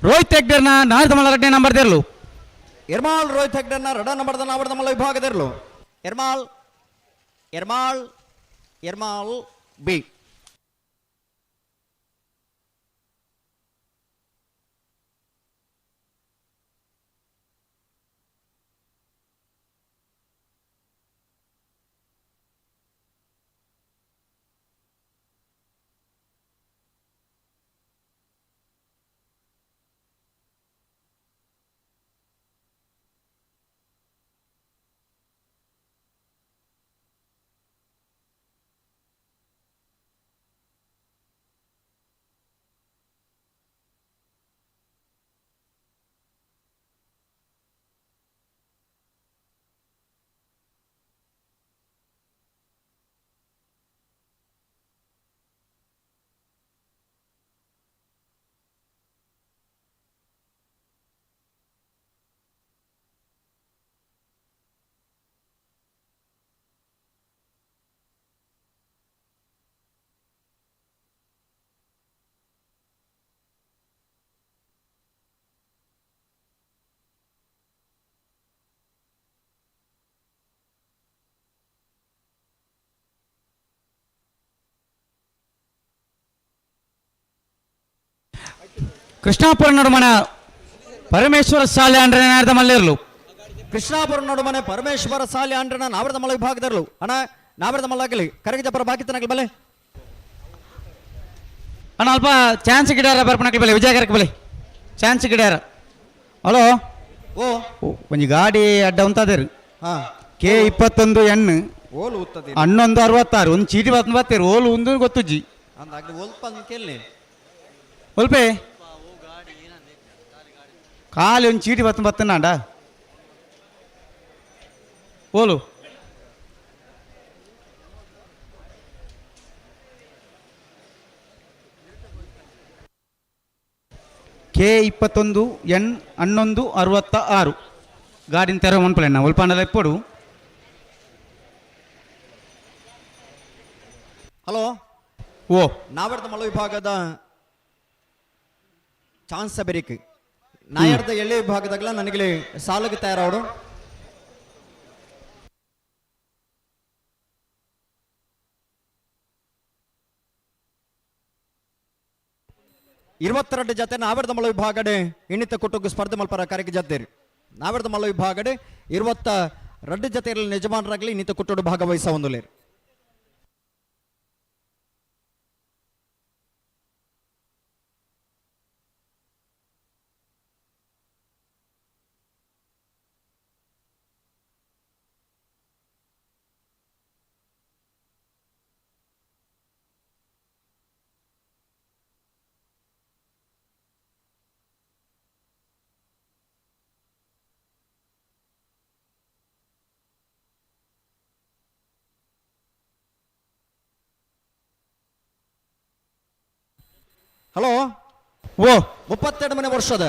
ರೋಹಿತ್ ಹೆಗ್ಡರ್ನ ನಾಯರ್ದ ಮಲ್ಲ 2ನೇ ನಂಬರ್ ತೆರಲು ಎರ್ಮಾಲ್ ರೋಹಿತ್ ಹೆಗ್ಡರ್ನ 2ನೇ ನಂಬರ್ದ ನಾವರ್ತ ಮಲ್ಲ ವಿಭಾಗದೆರಲು ಎರ್ಮಾಲ್ ಎರ್ಮಾಲ್ ಎರ್ಮಾಲ್ ಬಿ. ಕೃಷ್ಣಾಪುರ ನಡುಮನ ಪರಮೇಶ್ವರ ಶಾಲೆ ಅಂದ್ರೆ ನಾಯರ್ದ ಮಲ್ಲೇರ್ಲು ಕೃಷ್ಣಾಪುರ ನಡುಮನೆ ಪರಮೇಶ್ವರ ಸಾಲಿ ಆಂಡ್ರನ ನಾವರ್ತ ಮಲ್ಲ ವಿಭಾಗದೆರಲು ಅಣ್ಣ ನಾವರ್ತ ಮಲ್ಲಗಲಿ ಕರಗಿದ ಪರ ಬಾಕಿತನಗಲಿ ಬಲೆ ಅಣ್ಣ ಅಲ್ಪ ಚಾನ್ಸ್ ಗಿಡ್ಯಾರ ಬರ್ಪಣಕ್ಕೆ ಬಲೆ ವಿಜಯಕರಕ್ಕೆ ಬಲೆ ಚಾನ್ಸ್ ಗಿಡ್ಯಾರ ಹಲೋ ಓ ಒಂಜಿ ಗಾಡಿ ಅಡ್ಡ ಉಂತಾದೇರು ಹಾ K21N ಓಲು ಉತ್ತದಿ 1166 ಒಂದು ಚೀಟಿ ಬರ್ತೀರಿ ಓಲು ಒಂದು ಗೊತ್ತುಜ್ಜಿ ಅಂದಾಗ್ಲಿ ಒಲ್ಪ ಅಂತ ಕೇಳಿ ಒಲ್ಪೆ ಖಾಲಿ ಒಂದು ಚೀಟಿ ಬತ್ತನಾಡ ಓಲು K21N 1166 ಗಾಡಿನ ತೆರ ಮನ್ಪಲೆಣ್ಣ ಒಲ್ಪಾಂಡಲ ಇಪ್ಪಡು. ಹಲೋ ಓ ನಾವರ್ದ ಮಲ್ಲ ವಿಭಾಗದ ಚಾನ್ಸ್ ಬೆರಿಕ್ ನಾಯರ್ದ ಎಳ್ಳೆ ವಿಭಾಗದಾಗಲ ನನಗೆ ಸಾಲಿಗೆ ತಯಾರವರು ಇರುವತ್ತೆರಡು ಜೊತೆ ನಾವರ್ದ ಮಲ್ಲ ವಿಭಾಗಡೆ ಇನ್ನಿತ ಕುಟುಂಬ ಸ್ಪರ್ಧೆ ಮಲ್ಪರ ಕರೆಗೆ ಜದ್ದೇರಿ ನಾವರ್ದ ಮಲ್ಲ ವಿಭಾಗಡೆ 22 ಜೊತೆಯಲ್ಲಿ ಯಜಮಾನರಾಗಲಿ ಇನ್ನಿತ ಕುಟುಂಬ ಭಾಗವಹಿಸ ಒಂದುಲೇರಿ. ಹಲೋ ಓ 32ನೇ ವರ್ಷದ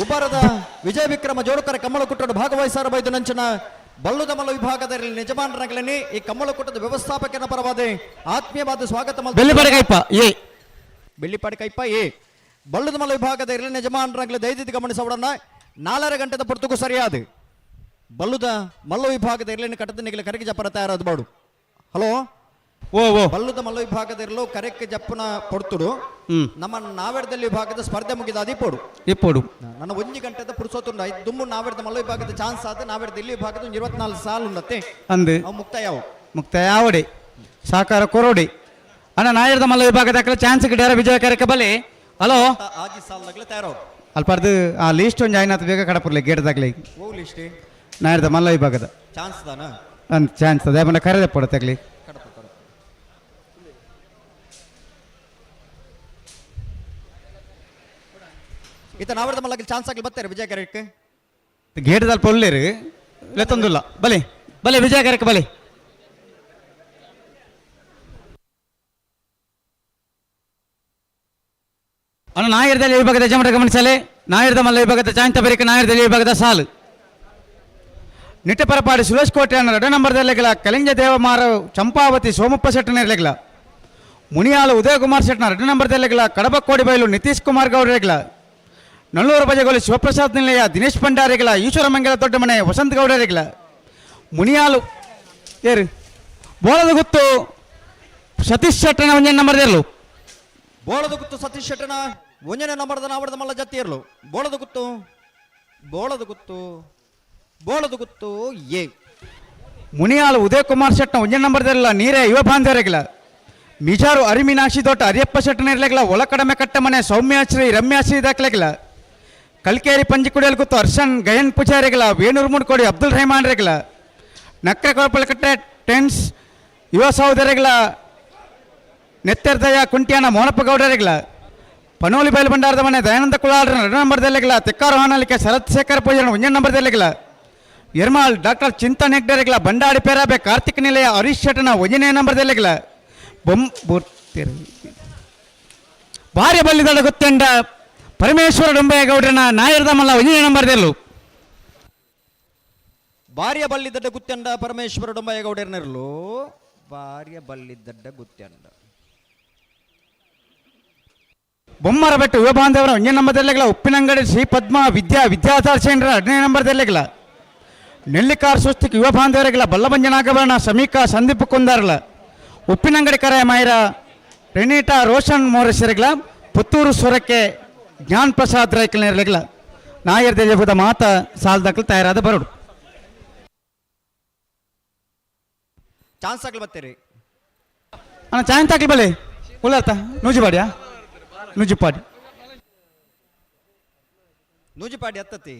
ಉಬಾರದ ವಿಜಯ ವಿಕ್ರಮ ಜೋಡುಕರ ಕಮ್ಮಳ ಕುಟ್ಟದ ಭಾಗವಹಿಸಾರ ಬೈದು ನಂಚನ ಬಲ್ಲುದ ಮಲ್ಲ ವಿಭಾಗದಲ್ಲಿ ಯಜಮಾನರಾಗಲೇ ಈ ಕಮ್ಮಳ ಕುಟ್ಟದ ವ್ಯವಸ್ಥಾಪಕನ ಪರವಾದ ಆತ್ಮೀಯವಾದ ಸ್ವಾಗತ ಬೆಲ್ಲಿಬರಗೈಪ ಏ ಬೆಳ್ಳಿಪಾಡಿ ಕೈಪ ಎ ಬಲ್ಲದ ಮಲ್ಲ ವಿಭಾಗದ ಎರಡನೇ ಯಜಮಾನರಾಗಲಿ ದಯವಿಟ್ಟು ಗಮನಿಸೋಣ 4 ಗಂಟೆದ ಪುರ್ತುಕು ಸರಿಯಾದ ಬಲ್ಲುದ ಮಲ್ಲ ವಿಭಾಗದ ಎರಡನೇ ಕಟ್ಟದ ನಿಗಲ ಕರೆಗೆ ಜಪ್ಪನ ತಯಾರಾದ ಬಾಡು ಹಲೋ ಓ ಓ ಬಲ್ಲುದ ಮಲ್ಲ ವಿಭಾಗದ ಎರಲು ಕರೆಕ್ಕೆ ಜಪ್ಪನ ಪೊರ್ತುಡು ನಮ್ಮ ನಾವೆಡದಲ್ಲಿ ವಿಭಾಗದ ಸ್ಪರ್ಧೆ ಮುಗಿದ ಅದಿಪೋಡು ಇಪ್ಪೋಡು ನನ್ನ 1 ಗಂಟೆದ ಪುರುಸೋತುಂಡ ದುಮ್ಮು ನಾವೆಡದ ಮಲ್ಲ ವಿಭಾಗದ ಚಾನ್ಸ್ ಆದ ನಾವೆಡದ ಇಲ್ಲಿ ವಿಭಾಗದ 24 ಸಾಲು ಉಂಡತ್ತೆ ಅಂದು ಅವು ಮುಕ್ತಾಯವು ಮುಕ್ತಾಯಾವಡೆ ಸಾಕಾರ ಕೊರೋಡಿ ಅಣ್ಣ ನಾಯರದ ಮಲ್ಲ ವಿಭಾಗದ ಚಾನ್ಸ್ ಗಿಡ್ಯಾರ ವಿಜಯ ಕಾರ್ಯಕ್ಕೆ ಬಲೆ ಹಲೋ ಆಜಿ ಸಾಲದಾಗಲೇ ತಯಾರವು ಅಲ್ಪಾರ್ದು ಆ ಲೀಸ್ಟ್ ಒಂದು ಜಾಯ್ನ್ ಆತ ಬೇಗ ಕಡಪುರ್ಲಿ ಗೇಟ್ದಾಗ್ಲಿ ಹೋಗ್ಲಿ ಇಷ್ಟೇ ನಾಯರದ ಮಲ್ಲ ವಿಭಾಗದ ಚಾನ್ಸ್ ದಾನ ಒಂದು ಚಾನ್ಸ್ ಅದೇ ಮನೆ ಕರೆದ ಪಡತ್ತಾಗ್ಲಿ ಕಡಪ ಕಡಪ ಈತ ನಾವೆಡದ ಮಲ್ಲಗೆ ಚಾನ್ಸ್ ಆಗಲಿ ಬರ್ತಾರೆ ವಿಜಯ ಕಾರ್ಯಕ್ಕೆ ಗೇಟ್ದಲ್ಲಿ ಪೊಲ್ಲೇರು ಇಲ್ಲ ತೊಂದಿಲ್ಲ ಬಲೆ ಬಲೆ ವಿಜಯ ಕಾರ್ಯಕ್ಕೆ ಬಲೆ ಅಣ್ಣ ನಾಯರದಲ್ಲಿ ವಿಭಾಗದ ಯಜಮಾನ ಗಮನಿಸಲೆ ನಾಯರದ ಮಲ್ಲ ವಿಭಾಗದ ಚಾಂತ ಬರಿಕ ನಾಯರದಲ್ಲಿ ವಿಭಾಗದ ಸಾಲು ನಿಟ್ಟಪರಪಾಡಿ ಸುರೇಶ್ ಕೋಟೆ ಅನ್ನ 2 ನಂಬರ್ದಲ್ಲಿಗಳ ಕಲಿಂಜ ದೇವಮಾರ ಚಂಪಾವತಿ ಸೋಮಪ್ಪ ಶೆಟ್ಟನೇರ್ಲೆಗಳ ಮುನಿಯಾಲು ಉದಯಕುಮಾರ್ ಶೆಟ್ನ 2 ನಂಬರ್ದಲ್ಲಿಗಳ ಕಡಬ ಕೋಡಿಬೈಲು ನಿತೀಶ್ ಕುಮಾರ್ ಗೌಡರೆಗಳ ನಲ್ಲೂರು ಬಜೆಗೋಲಿ ಶಿವಪ್ರಸಾದ್ ನಿಲಯ ದಿನೇಶ್ ಭಂಡಾರಿಗಳ ಈಶ್ವರಮಂಗಲ ದೊಡ್ಡಮನೆ ವಸಂತ ಗೌಡರೆಗಳ ಮುನಿಯಾಲು ಏರು ಬೋಳದ ಗುತ್ತು ಸತೀಶ್ ಶೆಟ್ಟನ 1 ನಂಬರ್ದಲ್ಲೂ ಬೋಳದ ಗುತ್ತು ಸತೀಶ್ ಶೆಟ್ಟನ 1 ನಂಬರ್ದ ನಾವಡದ ಮಲ್ಲ ಜತ್ತಿ ಇರಲು ಬೋಳದ ಗುತ್ತು ಬೋಳದ ಗುತ್ತು ಬೋಳದ ಗುತ್ತು ಎ ಮುನಿಯಾಲು ಉದಯಕುಮಾರ್ ಶೆಟ್ನ 1 ನಂಬರ್ದಲ್ಲ ನೀರೇ ಯುವ ಬಾಂಧವರೆಗಳ ಮಿಜಾರು ಅರಿಮೀನಾಕ್ಷಿ ದೊಡ್ಡ ಅರಿಯಪ್ಪ ಶೆಟ್ಟನಿರ್ಲೆಗಳ ಒಳಕಡಮೆ ಕಟ್ಟಮನೆ ಸೌಮ್ಯಾಶ್ರೀ ರಮ್ಯಾಶ್ರೀ ದಾಖಲೆಗಳ ಕಲ್ಕೇರಿ ಪಂಜಿಕುಡಿಯಲ್ಲಿ ಕೂತು ಹರ್ಷನ್ ಗಯನ್ ಪೂಜಾರಿಗಳ ವೇಣೂರು ಮುಡ್ಕೋಡಿ ಅಬ್ದುಲ್ ರೆಹಮಾನ್ ರೆಗಳ ನಕ್ರೆ ಕೊಳಪಲಕಟ್ಟೆ ಟೆನ್ಸ್ ಯುವ ಸಹೋದರಿಗಳ ನೆತ್ತೆರ್ದಯ ಕುಂಟಿಯಾನ ಮೋನಪ್ಪ ಗೌಡರೆಗಳ ಪನೋಲಿ ಬಯಲು ಭಂಡಾರದ ಮನೆ ದಯಾನಂದ ಕುಳಾಳ್ರ 2 ನಂಬರ್ದಲ್ಲಿಗಳ ತೆಕ್ಕಾರು ಹಾನಲಿಕೆ ಶರತ್ ಶೇಖರ್ ಪೂಜಾರ 1 ನಂಬರ್ದಲ್ಲಿಗಳ ಯರ್ಮಾಲ್ ಡಾಕ್ಟರ್ ಚಿಂತನ್ ಹೆಗ್ಡೆರೆಗಳ ಬಂಡಾಡಿ ಪೇರಾಬೆ ಕಾರ್ತಿಕ್ ನಿಲಯ ಹರೀಶ್ ಶೆಟ್ಟನ 1 ನಂಬರ್ದಲ್ಲಿಗಳ ಭಾರ್ಯ ಬಲ್ಲಿದಳ ಗೊತ್ತಂಡ ಪರಮೇಶ್ವರ ಡೊಂಬೆಗೌಡರನ ನಾಯರದ ಮಲ್ಲ 1 ನಂಬರ್ದಲ್ಲೂ ಭಾರ್ಯ ಬಲ್ಲಿದ್ದಡ್ಡ ಗುತ್ಯಂಡ ಪರಮೇಶ್ವರ ಡೊಂಬಯ್ಯಗೌಡರ್ನರ್ಲು ಭಾರ್ಯ ಬಲ್ಲಿದ್ದಡ್ಡ ಗುತ್ಯಂಡ ಬೊಮ್ಮರ ಬೆಟ್ಟು ಯುವ ಬಾಂಧವರ 1 ನಂಬರ್ದಲ್ಲಿಗಳ ಉಪ್ಪಿನಂಗಡಿ ಶ್ರೀ ಪದ್ಮ ವಿದ್ಯಾಧಾರ ಸೇಂದ್ರ 2 ನಂಬರ್ದಲ್ಲಿಗಳ ನೆಲ್ಲಿಕಾರ್ ಸುಸ್ತಿಕ್ ಯುವ ಬಾಂಧವರಿಗಳ ಬಲ್ಲಭಂಜನಾಗಭರಣ ಸಮೀಕಾ ಸಂದೀಪ್ ಕುಂದಾರ್ಲ ಉಪ್ಪಿನಂಗಡಿ ಕರಾಯ ಮಾಯರ ರೆನೀಟಾ ರೋಷನ್ ಮೋರೇಶ್ವರಿಗಳ ಪುತ್ತೂರು ಸ್ವರಕ್ಕೆ ಜ್ಞಾನ್ ಪ್ರಸಾದ್ ರೈಕಲ್ನೇರ್ಲೆಗಳ ನಾಯರ್ ದೇಜಬುದ ಮಾತ ಸಾಲದಾಕಲು ತಯಾರಾದ ಬರಡು ಚಾನ್ಸ್ ಆಗಲಿ ಬರ್ತೀರಿ ಅಣ್ಣ ಚಾಯನ್ ತಾಕಲಿ ಬಲೆ ಉಳ್ಳಾತ ನೂಜಿಪಾಡಿಯಾ ನೂಜಿಪಾಡಿ ನೂಜಿಪಾಡಿ ಹತ್ತತಿ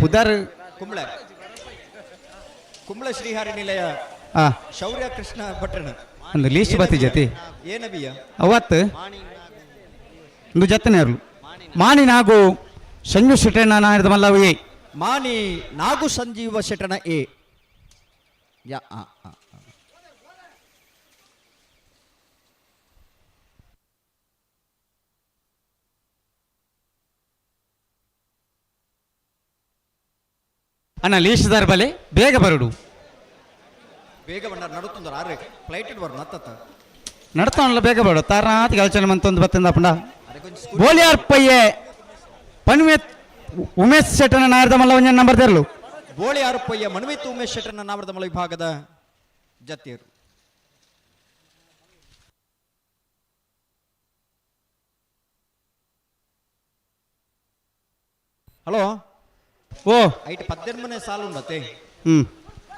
ಪುದಾರ್ ಕುಂಬ್ಳ ಶ್ರೀಹರಿ ನಿಲಯ ಶೌರ್ಯ ಕೃಷ್ಣ ಭಟ್ರನ ಒಂದು ಲೀಸ್ಟ್ ಬತ್ತಿ ಜತಿ ಏನಬಿಯ ಅವತ್ತು ಒಂದು ಜತ್ತನೇ ಇರಲು ಮಾನಿ ನಾಗು ಸಂಜು ಶೆಟ್ಟನ ನಾಯರದ ಮಲ್ಲವು ಎ ಮಾನಿ ನಾಗು ಸಂಜೀವ ಶೆಟ್ಟನ ಎ ಯಾ ಅಣ್ಣ ಲೀಸ್ಟ್ದಾರ ಬಲೆ ಬೇಗ ಬರಡು ಬೇಗ ಬಂಡ ನಡುತ್ತಂದ್ರ ಆರೆ ಫ್ಲೈಟ್ ಇಡ್ ಬರ್ ನತ್ತ ನಡ್ತಾವಲ್ಲ ಬೇಗ ಬರಡು ತಾರಾತ್ ಗೆಲ್ಚನ ಮಂತೊಂದು ಬತ್ತಂದ ಅಪ್ಪಂಡ ಬೋಲಿಯಾರ್ ಪಯ್ಯೆ ಪನ್ವೆ ಉಮೇಶ್ ಶೆಟ್ಟನ ನಾಯರದ ಮಲ್ಲ 1 ನಂಬರ್ ತೆರಲು ಬೋಳಿ ಆರುಪ್ಪಯ್ಯ ಮನ್ವಿತ್ ಉಮೇಶ್ ಶೆಟ್ಟನ ನಾವರದ ಮಲ ವಿಭಾಗದ ಜತ್ತಿಯರು ಹಲೋ ಓ ಐಟ್ 18ನೇ ಸಾಲು ಉಂಡತೆ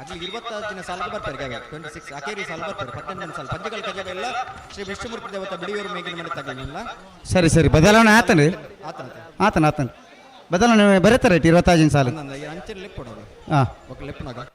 ಅಗ್ಲಿ 26ನೇ ಸಾಲಿಗೆ ಬರ್ತಾರೆ ಗಾಗ 26 ಅಕೇರಿ ಸಾಲು ಬರ್ತಾರೆ 18ನೇ ಸಾಲು ಪಂಚಕಲ್ ಕಜವೆಲ್ಲ ಶ್ರೀ ವಿಷ್ಣುಮೂರ್ತಿ ದೇವತ ಬಿಡಿಯೂರು ಮೇಗಿನ ಮನೆ ತಗಲಿಲ್ಲ ಸರಿ ಸರಿ ಬದಲಾವಣೆ ಆತನ ಆತನ ಬದಲಾವಣೆ ಬರೀತಾರೆ 25ನೇ ಸಾಲು ಅಂಚೆ ಲೆಪ್ ಕೊಡೋದು ಓಕೆ ಲೆಪ್ನಾಗ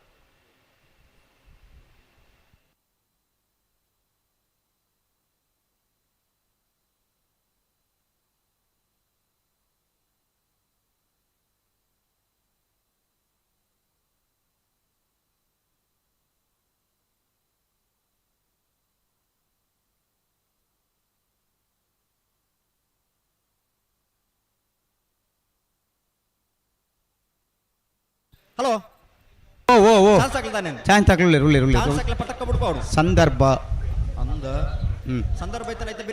ಹಲೋ ಓ ಓ ಓ ಚಾನ್ಸ್ ಆಗಲ್ದಾನೆ ಚಾನ್ಸ್ ತಗೊಳ್ಳಿ ರುಳ್ಳಿ ರುಳ್ಳಿ ಚಾನ್ಸ್ ಆಗಲ್ಲ ಪಟಕ್ಕ ಬಿಡ್ಬೋದು ಸಂದರ್ಭ ಅಂದ ಸಂದರ್ಭ ಐತೆ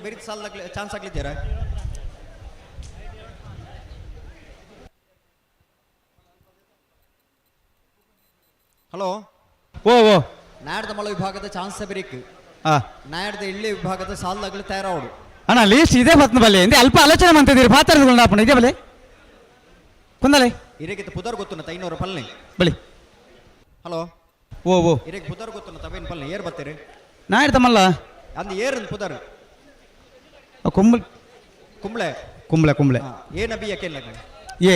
ಬೇರೆ ಸಾಲ ಚಾನ್ಸ್ ಆಗ್ಲಿದ್ದೀರಾ? ಹಲೋ ಓ ಓ ನಾಡ್ದ ಮಳ ವಿಭಾಗದ ಚಾನ್ಸ್ ಬೇರಿಕ್ ಆ ನಾಡ್ದ ಇಳ್ಳಿ ವಿಭಾಗದ ಸಾಲಾಗ್ಲಿ ತಯಾರಾವಡು ಅಣ್ಣ ಲೀಸ್ಟ್ ಇದೇ ಬತ್ನ ಬಲ್ಲೆ ಎಂದೇ ಅಲ್ಪ ಆಲೋಚನೆ ಮಾಡ್ತಿದ್ದೀರಿ ಪಾತ್ರಗಳು ಅಪ್ಪಣ ಇದೇ ಬಲೆ ಕುಂದಲೆ ಇರೇಗಿತ್ತು ಪುದರ್ ಗೊತ್ತುನ ಐನೂರು ಪಲ್ಲೆ ಬಲಿ. ಹಲೋ ಓ ಓ ಇರೇಗ್ ಪುದರ್ ಗೊತ್ತುನ ತವೇನ್ ಪಲ್ಲೆ ಏರ್ ಬತ್ತೀರಿ ನಾ ಇಡ್ತಮ್ಮಲ್ಲ ಅಂದ್ ಏರ್ ಪುದರ್ ಕುಂಬಳ ಕುಂಬ್ಳೆ ಕುಂಬಳೆ ಕುಂಬಳೆ ಏನ ಬಿ ಯಾಕೆ ಏ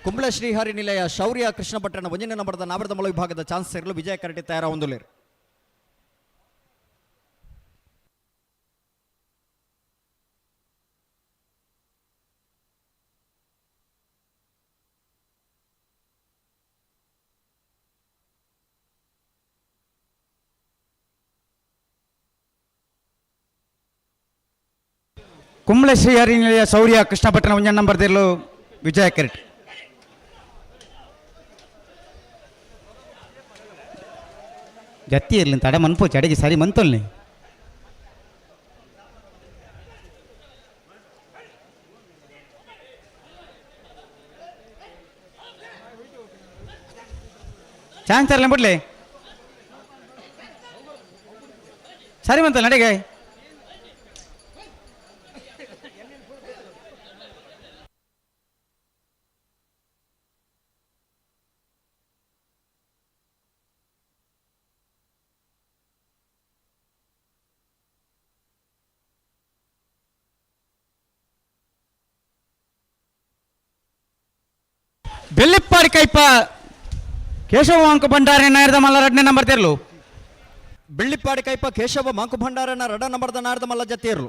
ಕುಂಬ್ಳ ಶ್ರೀಹರಿ ನಿಲಯ ಶೌರ್ಯ ಕೃಷ್ಣ ಭಟ್ಟನ ಒಂಜನೇ ನಂಬರ್ದ ನಾವರದ ಮಳ ವಿಭಾಗದ ಚಾನ್ಸ್ ಸೇರಲು ವಿಜಯ ಕರಟಿ ತಯಾರ ಹೊಂದುಲೇರು. ಕುಂಬಳೆ ಶ್ರೀ ಹರಿನಿಲಯ ಶೌರ್ಯ ಕೃಷ್ಣ ಭಟ್ಟನ ಒಂಜನ ನಂಬರ್ ದೇರ್ಲು ವಿಜಯ ಕೆರೆಟ್ ಜತ್ತಿ ಇರ್ಲಿ ತಡೆ ಮನ್ಪು ಚಡಿಗೆ ಸರಿ ಮಂತೊಲ್ನಿ ಚಾನ್ಸ್ ತರಲಿ ಬಿಡ್ಲಿ ಸರಿ ಮಂತಲ್ ನಡಿಗೆ ಬೆಳ್ಳಿಪ್ಪಾಡಿ ಕೈಪ ಕೇಶವ ಅಂಕ ಭಂಡಾರಿ ನಾಯರದ ಮಲ್ಲ ಎರಡನೇ ನಂಬರ್ ತೆರಲು ಬೆಳ್ಳಿಪ್ಪಾಡಿ ಕೈಪ ಕೇಶವ ಮಾಂಕು ಭಂಡಾರನ ರಡ ನಂಬರ್ದ ನಾರದ ಮಲ್ಲ ಜತೆಯರ್ಲು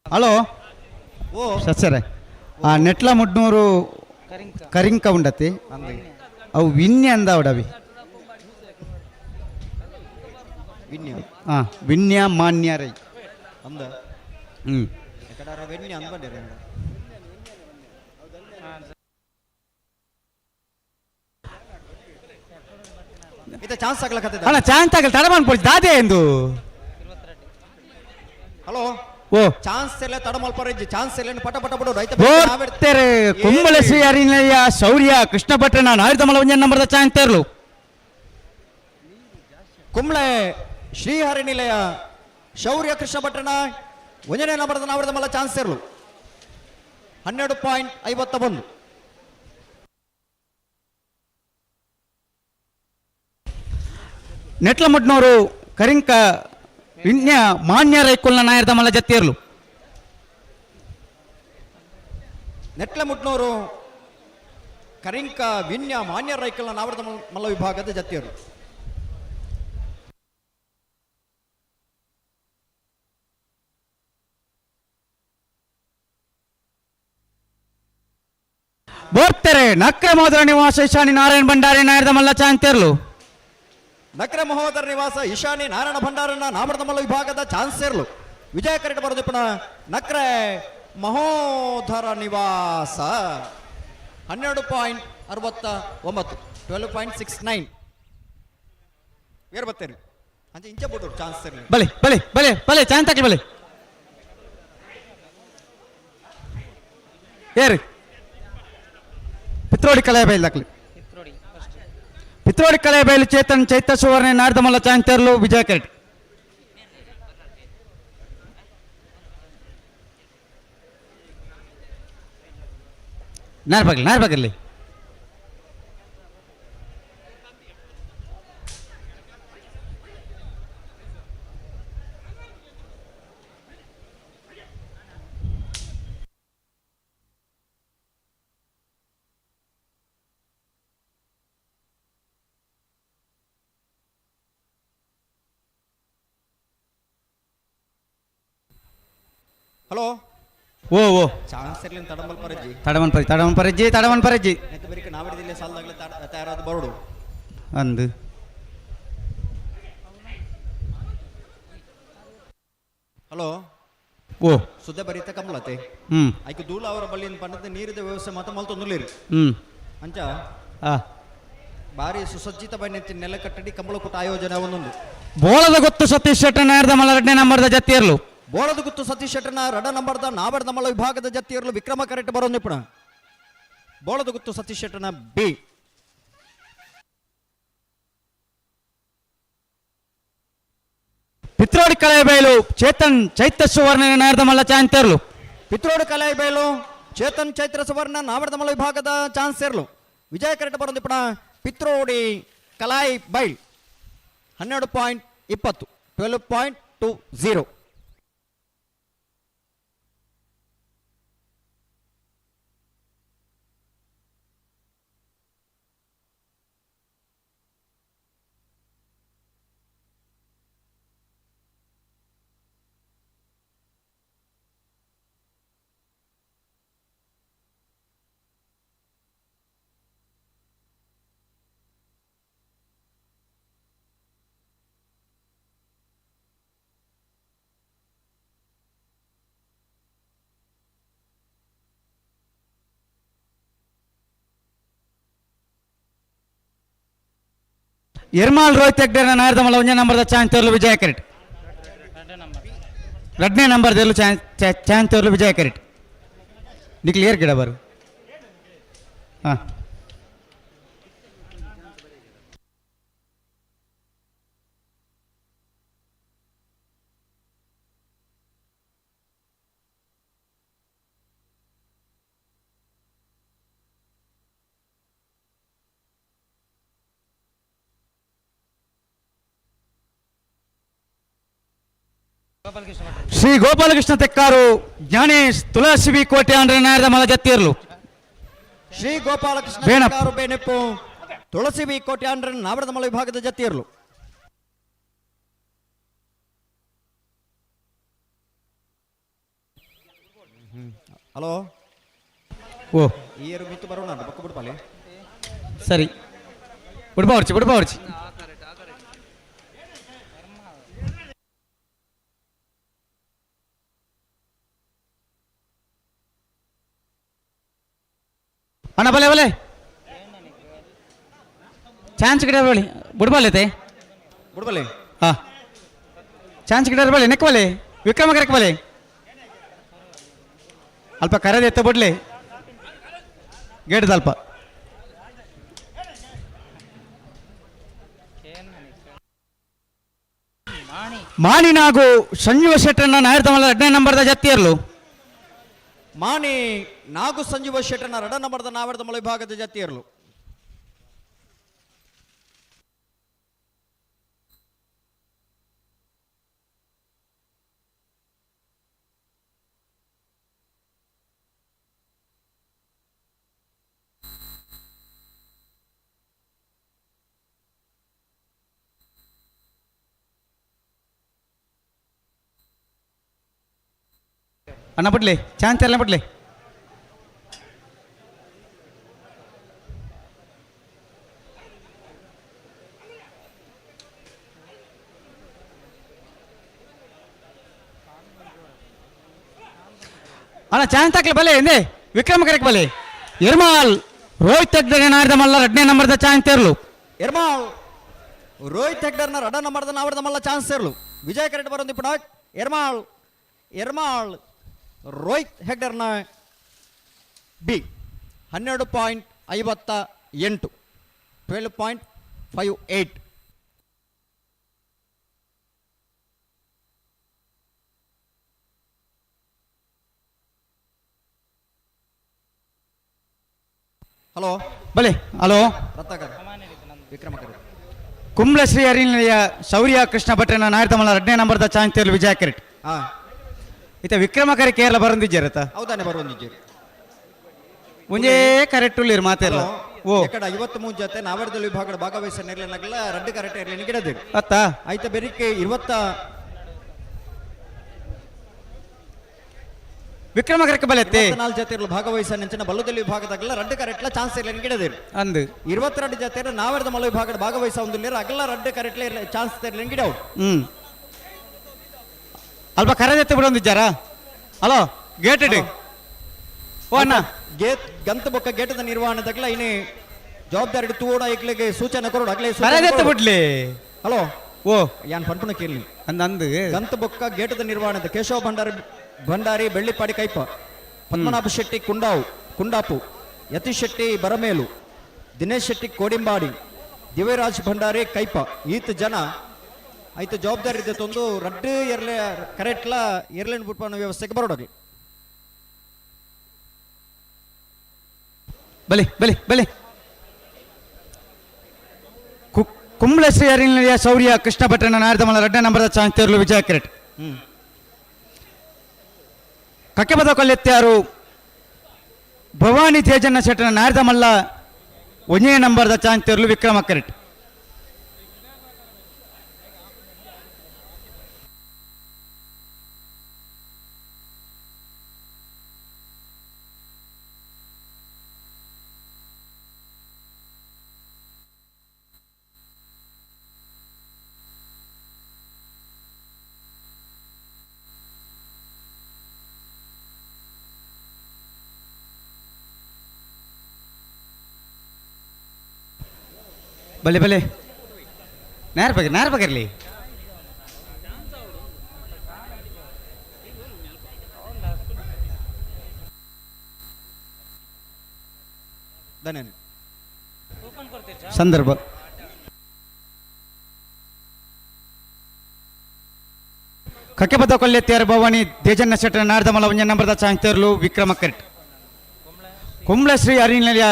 హలో ఓ సరే ఆ నెట్ల ముడ్నూరు కరింక ఉండతి అవు విన్య అందావిడ అవి ವಿನ್ಯ విన్య మాన్య రై ಅಂದ ಎಕಡ ವೆನ್ಯ ಅಂದ ಬಂದಿರ ಇತ ಚಾನ್ಸ್ ಆಗ್ಲಕತ್ತಿದ ಅಣ್ಣ ಚಾನ್ಸ್ ಆಗಲ್ಲ ತಡ ಮಾಡ್ಕೊಳ್ತಿ ದಾದೆ ಎಂದು ಹಲೋ ಓ ಚಾನ್ಸ್ ಎಲ್ಲ ತಡ ಮಲ್ಪರೇಜ್ ಚಾನ್ಸ್ ಎಲ್ಲ ಪಟ ಪಟ ಬಿಡು ರೈತ ಬೋರ್ತೆರೆ ಕುಂಬಳೆ ಶ್ರೀ ಹರಿನಿಲಯ ಶೌರ್ಯ ಕೃಷ್ಣ ಭಟ್ಟನ ನಾಯರದ ಮಲ ಒಂಜನ ನಂಬರ್ದ ಚಾನ್ಸ್ ತೆರಲು ಕುಂಬ್ಳೆ ಶ್ರೀಹರಿ ನಿಲಯ ಶೌರ್ಯ ಕೃಷ್ಣ ಭಟ್ಟನ ಒಂದನೇ ನಂಬರ್ದ ನಾವರದ ಮಲ್ಲ ಚಾನ್ಸ್ ಸೇರಲು 12.51 ನೆಟ್ಲ ಮುಡ್ನೂರು ಕರಿಂಕ ವಿನ್ಯ ಮಾನ್ಯ ರೈಕುಲ್ನ ನಾಯರದ ಮಲ್ಲ ಜತ್ತೇರ್ಲು ನೆಟ್ಲ ಮುಟ್ನೂರು ಕರಿಂಕ ವಿನ್ಯ ಮಾನ್ಯ ರೈಕಲ್ನ ನಾವರದ ಮಲ್ಲ ವಿಭಾಗದ ಜತಿಯರು ಬೋರ್ತೆರೆ ನಕ್ರೆ ಮೋದರ ನಿವಾಸ ಈಶಾನಿ ನಾರಾಯಣ ಭಂಡಾರಿ ನಾಯರದ ಮಲ್ಲ ಚಾನ್ಸ್ ತೆರಲು ನಕ್ರೆ ಮಹೋದರ ನಿವಾಸ ಈಶಾನಿ ನಾರಾಯಣ ಭಂಡಾರನ ನಾಮರದ ಮಲ್ಲ ವಿಭಾಗದ ಚಾನ್ಸ್ ಸೇರಲು ವಿಜಯ ಕರೆಕ್ಟ್ ಬರೋದು ಪುನಃ ನಕ್ರೆ ಮಹೋದರ ನಿವಾಸ 12.69 12.69 ಬೇರೆ ಬರ್ತೇನೆ ಅಂಚೆ ಇಂಚೆ ಬಿಟ್ಟು ಚಾನ್ಸ್ ಸೇರಲಿ ಬಲೆ ಬಲೆ ಬಲೆ ಬಲೆ ಚಾನ್ಸ್ ಹಾಕಿ ಬಲೆ ಏರಿ ಪಿತ್ರೋಡಿ ಕಳೆಯ ಬೈಲ್ ಹಾಕ್ಲಿ ಪಿತ್ರೋಡಿ ಕಳೆಯ ಬೈಲು ಚೇತನ್ ಚೈತ್ರ ಸುವರ್ಣ ನಾಡ್ದ ಮಲ್ಲ ಚಾನ್ಸ್ ತೆರಲು ವಿಜಯ ಕೆರೆಟ್ ನಾರ್ಬಾಗಲ್ಲಿ ಹಲೋ ಓ ಓ ಚಾನ್ಸ್ ಇರ್ಲಿ ತಡಮಲ್ ಪರಜ್ಜಿ ತಡವನ್ ಪರಜ್ಜಿ ನೆತ್ತ ಬರೀಕ ನಾವಿಡಿದಿಲ್ಲ ಸಾಲದಾಗಲೇ ತಯಾರಾದ ಬರೋಡು ಅಂದು ಹಲೋ ಓ ಸುದ್ದ ಬರೀತ ಕಮಲತೆ ಐಕ ದೂಲ ಅವರ ಬಳಿಯಿಂದ ಪಂಡದ ನೀರಿದ ವ್ಯವಸ್ಥೆ ಮಾತ್ರ ಮಲ್ತೊಂದುಲೇರು ಅಂಚ ಬಾರಿ ಸುಸಜ್ಜಿತ ಬಣ್ಣೆತ್ತಿ ನೆಲ ಕಟ್ಟಡಿ ಕಂಬಳಕೂಟ ಆಯೋಜನೆ ಒಂದೊಂದು ಬೋಳದ ಗೊತ್ತು ಸತೀಶ್ ಶೆಟ್ಟ ನೇರದ ಮಲ್ಲ 2ನೇ ನಂಬರ್ದ ಜತ್ತಿಯರ್ಲು ಬೋಳದ ಗುತ್ತು ಸತೀಶ್ ಶೆಟ್ಟನ 2 ನಂಬರ್ದ ನಾಬರ್ದ ಮಲ್ಲ ವಿಭಾಗದ ಜತ್ತಿಯರ್ಲು ವಿಕ್ರಮ ಕರೆಕ್ಟ್ ಬರೋದು ಪುಣ ಬೋಳದ ಗುತ್ತು ಸತೀಶ್ ಶೆಟ್ಟನ ಬಿ ಪಿತ್ರೋಡಿ ಕಳೆಬೈಲು ಚೇತನ್ ಚೈತ್ರ ಸುವರ್ಣ ನೇರದ ಮಲ್ಲ ಚಾಂತರ್ಲು ಪಿತ್ರೋಡು ಕಲಾಯಿ ಬಯಲು ಚೇತನ್ ಚೈತ್ರ ಸುವರ್ಣ ನಾವರ್ದ ಮಲ್ಲ ವಿಭಾಗದ ಚಾನ್ಸ್ ಸೇರ್ಲು ವಿಜಯ ಕರೆಕ್ಟ್ ಬರೋದು ಪುಣ ಪಿತ್ರೋಡಿ ಕಲಾಯಿ ಬೈಲ್ 12.20 12.20 ಎರ್ಮಾಲ್ ರೋಹಿತ್ ಹೆಗ್ಡೇರ್ನ ನೇರದ ಮಲ್ಲ 1ನೇ ನಂಬರ್ದ ಚಾಂತರ್ಲು ವಿಜಯ ಕರೆಕ್ಟ್ 2ನೇ ನಂಬರ್ದಲ್ಲೂ ಚಾಂತರ್ಲು ವಿಜಯ ಕರೆಕ್ಟ್ ನಿ ಕ್ಲಿಯರ್ ಗಿಡ ಬರು ಹಾಂ ಶ್ರೀ ಗೋಪಾಲಕೃಷ್ಣ ತೆಕ್ಕಾರು ಜ್ಞಾನೇಶ್ ತುಳಸಿ ಕೋಟೆ ಅಂದ್ರೆ ನೇರದ ಮಲ್ಲ ಜತ್ತಿಯರ್ಲು ಶ್ರೀ ಗೋಪಾಲಕೃಷ್ಣ ಬೇಣಪ್ಪ. ತೆಕ್ಕಾರು ಬೇನೆಪ್ಪು ತುಳಸಿ ಬಿ ಕೋಟೆ ಅಂಡ್ರ ನಾವರ್ದ ಮಲ್ಲ ವಿಭಾಗದ ಜತ್ತಿಯರ್ಲು ಹಲೋ ಓ ಈ ಏರು ಮಿತ್ತು ಬರೋಣ ಬಕ್ಕ ಬಿಡ್ಪಾಲೆ ಸರಿ ಬಿಡ್ಬಾವರ್ಚಿ ಅಣ್ಣ ಬಲೆ ಚಾನ್ಸ್ ಗಿಡ ಬಳಿ ಬಿಡ್ಬಾಲೈತೆ ಬಿಡ್ಬಲೆ ಹಾ ಚಾನ್ಸ್ ಗಿಡ ಬಳಿ ನೆಕ್ ಬಲೆ ವಿಕ್ರಮ ಕರೆಕ್ ಬಲೆ ಅಲ್ಪ ಕರೆದ ಎತ್ತ ಬಿಡ್ಲಿ ಗೇಡ್ದಲ್ಪ ಮಾನಿನಾಗು ಸಂಜೀವ ಶೆಟ್ಟರನ್ನ ನೇರದ ಮಲ್ಲ 2ನೇ ನಂಬರ್ದ ಜತ್ತಿಯರ್ಲು ಮಾನಿ ನಾಗು ಸಂಜೀವ ಶೆಟ್ಟನ 2 ನಂಬರ್ದ ನಾವರ್ದ ಮಲ್ಲ ವಿಭಾಗದ ಜತ್ತಿಯರ್ಲು ಅಣ್ಣ ಬಿಡ್ಲಿ ಚಾನ್ಸ್ ಎಲ್ಲ ಬಿಡ್ಲಿ ಅಣ್ಣ ಚಾನ್ಸ್ ಹಾಕ್ಲಿ ಬಲೆ ಎಂದೇ ವಿಕ್ರಮ ಕರೆಕ್ ಬಲೆ ಎರ್ಮಾಲ್ ರೋಹಿತ್ ಹೆಗ್ಡೆ ನೇರದ ಮಲ್ಲ 2ನೇ ನಂಬರ್ದ ಚಾನ್ಸ್ ತೇರ್ಲು ಎರ್ಮಾಲ್ ರೋಹಿತ್ ಹೆಗ್ಡರ್ನ 2 ನಂಬರ್ದ ನಾವರ್ದ ಮಲ್ಲ ಚಾನ್ಸ್ ಸೇರ್ಲು ವಿಜಯ ಕರೆಕ್ಟ್ ಬರೋದು ಪುಣ ಎರ್ಮಾಳ್ ರೋಹಿತ್ ಹೆಗ್ಡರ್ನ ಬಿ 12.58 12.58 ಹಲೋ ಬಲೆ ಹಲೋ ರತ್ನಾಕರ್ ವಿಕ್ರಮಕರ್ ಕುಂಬ್ಳ ಶ್ರೀ ಹರಿನಿಲಯ ಶೌರ್ಯ ಕೃಷ್ಣ ಭಟ್ರನ ನೇರದ ಮಲ್ಲ 2ನೇ ನಂಬರ್ದ ಚಾನ್ಸ್ ತೇರ್ಲು ವಿಜಯ ಕರೆಕ್ಟ್ ಹಾ ಇತ ವಿಕ್ರಮ ಕರೆ ಕೇರಳ ಬರಂದಿಜ್ಜರತ ಹೌದಾನೆ ಬರೋಂದಿಜ್ಜಿ ಮುಂಜೆ ಕರೆಕ್ಟ್ ಉಳ್ಳಿರು ಮಾತೆಲ್ಲ ಓ ಎಕಡ 53 ಜೊತೆ ನಾವರ್ದ ವಿಭಾಗದ ಭಾಗವಹಿಸ ನಿರ್ಲಿನಗಲ 2 ಕರೆಕ್ಟ್ ಇರ್ಲಿ ಗಿಡದೆ ಅತ್ತ ಆಯ್ತ ಬೆರಿಕೆ 20 ವಿಕ್ರಮಕರಕ್ಕೆ ಬಲತ್ತೆ 24 ಜೊತೆಗಳು ಭಾಗವಹಿಸ ನೆಂಚಿನ ಬಲ್ಲದಲ್ಲಿ ವಿಭಾಗದಾಗಲ್ಲ ರಡ್ಡು ಕರೆಟ್ಲ ಚಾನ್ಸ್ ಇರಲಿ ಗಿಡದಿರು ಅಂದು 22 ಜೊತೆ ನಾವರ್ದ ಮಲ್ಲ ವಿಭಾಗದ ಭಾಗವಹಿಸ ಒಂದು ಅಗಲ ರಡ್ಡು ಕರೆಟ್ಲೆ ಚಾನ್ಸ್ ತೆರಲಿ ಗಿಡ ಅಲ್ಪ ಕರೆದೆತ್ತೆ ಬಿಡೊಂದಿದ್ದಾರ ಹಲೋ ಗೇಟ್ ಇಡಿ ಓ ಅಣ್ಣ ಗೇಟ್ ಗಂತ ಬೊಕ್ಕ ಗೇಟದ ನಿರ್ವಹಣೆದಾಗಲ್ಲ ಇನ್ನು ಜವಾಬ್ದಾರಿ ತೂಡ ಐಕ್ಲಿಗೆ ಸೂಚನೆ ಕೊರೋಡು ಅಗಲೇ ಕರೆದೆತ್ತೆ ಬಿಡ್ಲಿ ಹಲೋ ಓ ಯಾನ್ ಪನ್ಪುನ ಕೇಳಿ ಅಂದು ಗಂತ ಬೊಕ್ಕ ಗೇಟದ ನಿರ್ವಹಣೆ ಕೇಶವ ಭಂಡಾರಿ ಬೆಳ್ಳಿಪಾಡಿ ಕೈಪ ಪದ್ಮನಾಭ ಶೆಟ್ಟಿ ಕುಂಡಾಪು ಯತೀಶ್ ಶೆಟ್ಟಿ ಬರಮೇಲು ದಿನೇಶ್ ಶೆಟ್ಟಿ ಕೋಡಿಂಬಾಡಿ ದಿವ್ಯರಾಜ್ ಭಂಡಾರಿ ಕೈಪ ಈತ ಜನ ಐತ ಜವಾಬ್ದಾರಿ ಇದೆ ತಂದು ರಡ್ಡು ಎರಲೆ ಕರೆಕ್ಟ್ಲ ಏರ್ಲೈನ್ ಬುಟ್ಪಾನ ವ್ಯವಸ್ಥೆಗೆ ಬರೋಡೋಗಿ ಬಲಿ ಬಲಿ ಬಲಿ ಕುಂಬಳಶ್ರೀ ಅರಿನಿಲಯ ಶೌರ್ಯ ಕೃಷ್ಣ ಭಟ್ಟನ ನಾರದಮಲ 2ನೇ ನಂಬರದ ಚಾನ್ಸ್ ತೆರಲು ವಿಜಯ ಕ್ರೆಟ್ ಕಕ್ಕೆಬದ ಕೊಲ್ಲೆತ್ತಾರು ಭವಾನಿ ತೇಜನ್ನ ಶೆಟ್ಟನ ನಾರದಮಲ್ಲ 1ನೇ ನಂಬರದ ಚಾನ್ಸ್ ತೆರಲು ವಿಕ್ರಮ ಕ್ರೆಟ್ ಬಲೆ ಬಲೆ ನೇರ ಬಗಿರ್ಲಿ ಸಂದರ್ಭ ಕಕ್ಕೆಬದ್ದ ಕೊಲ್ಲೆತ್ಯಾರ ಭವಾನಿ ದೇಜನ್ನ ಶೆಟ್ಟನ ನಾರದಮಲ 1ನೇ ನಂಬರದ ಚಾನ್ಸ್ ತೆರಲು ವಿಕ್ರಮ ಕ್ರೆಟ್ ಕುಂಬಳಶ್ರೀ ಅರಿನಿಲಯ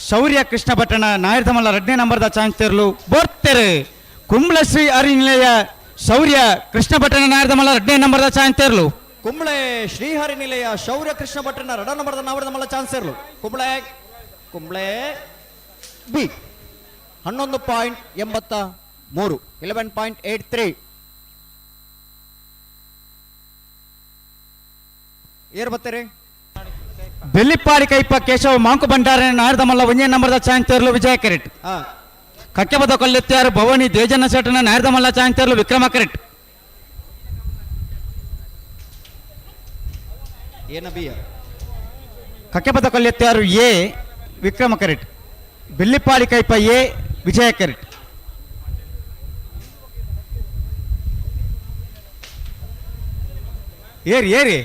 ಶೌರ್ಯ ಕೃಷ್ಣ ಭಟ್ಟನ ನಾಯರ್ದಮಲ್ಲ 2ನೇ ನಂಬರದ ಚಾನ್ಸ್ ತೆರಲು ಬೋರ್ತೆರೆ ಕುಂಬಳಶ್ರೀ ಅರಿನಿಲಯ ಶೌರ್ಯ ಕೃಷ್ಣ ಭಟ್ಟನ ನಾಯರ್ದಮಲ್ಲ 2ನೇ ನಂಬರದ ಚಾನ್ಸ್ ತೆರಲು ಕುಂಬಳೆ ಶ್ರೀಹರಿ ನಿಲಯ ಶೌರ್ಯ ಕೃಷ್ಣ ಭಟ್ಟನ 2ನೇ ನಂಬರದ ನಾವರ್ದಮಲ್ಲ ಚಾನ್ಸ್ ತೆರಲು ಕುಂಬಳೆ ಬಿ 11.83 11.83 ಏರ್ ಬತ್ತಾರೆ ಬೆಳ್ಳಿಪ್ಪಾಡಿ ಕೈಪ ಕೇಶವ ಮಾಂಕು ಭಂಡಾರನ ನಾರದಮಲ್ಲ 1ನೇ ನಂಬರದ ಚಾನ್ಸ್ ತೆರಲು ವಿಜಯ ಕ್ರೆಟ್ ಕಕ್ಕೆಬದ ಕೊಲ್ಲೆತ್ಯಾರು ಭವಾನಿ ದೇಜನ್ನ ಶೆಟ್ಟನ ನಾರದಮಲ್ಲ ಚಾನ್ಸ್ ತೆರಲು ವಿಕ್ರಮ ಕ್ರೆಟ್ ಕಕ್ಕೆಬದ ಕೊಲ್ಲೆತ್ಯಾರು ಎ ವಿಕ್ರಮ ಕ್ರೆಟ್ ಬೆಳ್ಳಿಪ್ಪಾಡಿ ಕೈಪ ಎ ವಿಜಯ ಕ್ರೆಟ್ ಏರಿ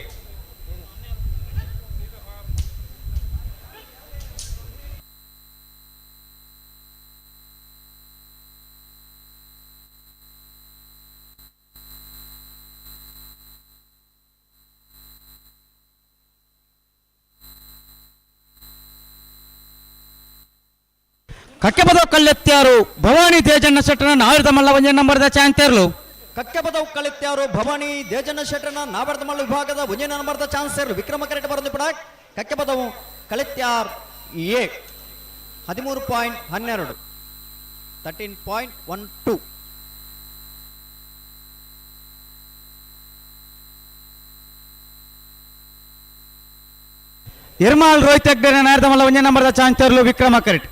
ಕಕ್ಕೆಬದ ಕಲ್ಲೆತ್ಯಾರು ಭವಾನಿ ದೇಜನ್ನ ಶೆಟ್ಟನ ನಾವರ್ದಮಲ್ಲ 1ನೇ ನಂಬರದ ಚಾನ್ಸ್ ತೆರಲು ಕಕ್ಕೆಬದವು ಕಲಿತ್ಯಾರು ಭವಾನಿ ದೇಜನ್ನ ಶೆಟ್ಟನ ನಾವರ್ದಮಲ್ಲ ವಿಭಾಗದ 1ನೇ ನಂಬರದ ಚಾನ್ಸ್ ತೆರಲು ವಿಕ್ರಮ ಕ್ರೆಟ್ ಬರೆದು ಬಿಡ ಕಕ್ಕೆಬದವು ಕಲಿತ್ಯಾರ್ ಎ 13.12 13.12 ಇರ್ಮಾಲ್ ರೋಹಿತ್ ಹೆಗ್ಡೆನ ನಾರದಮಲ್ಲ 1ನೇ ನಂಬರದ ಚಾನ್ಸ್ ತೆರಲು ವಿಕ್ರಮ ಕ್ರೆಟ್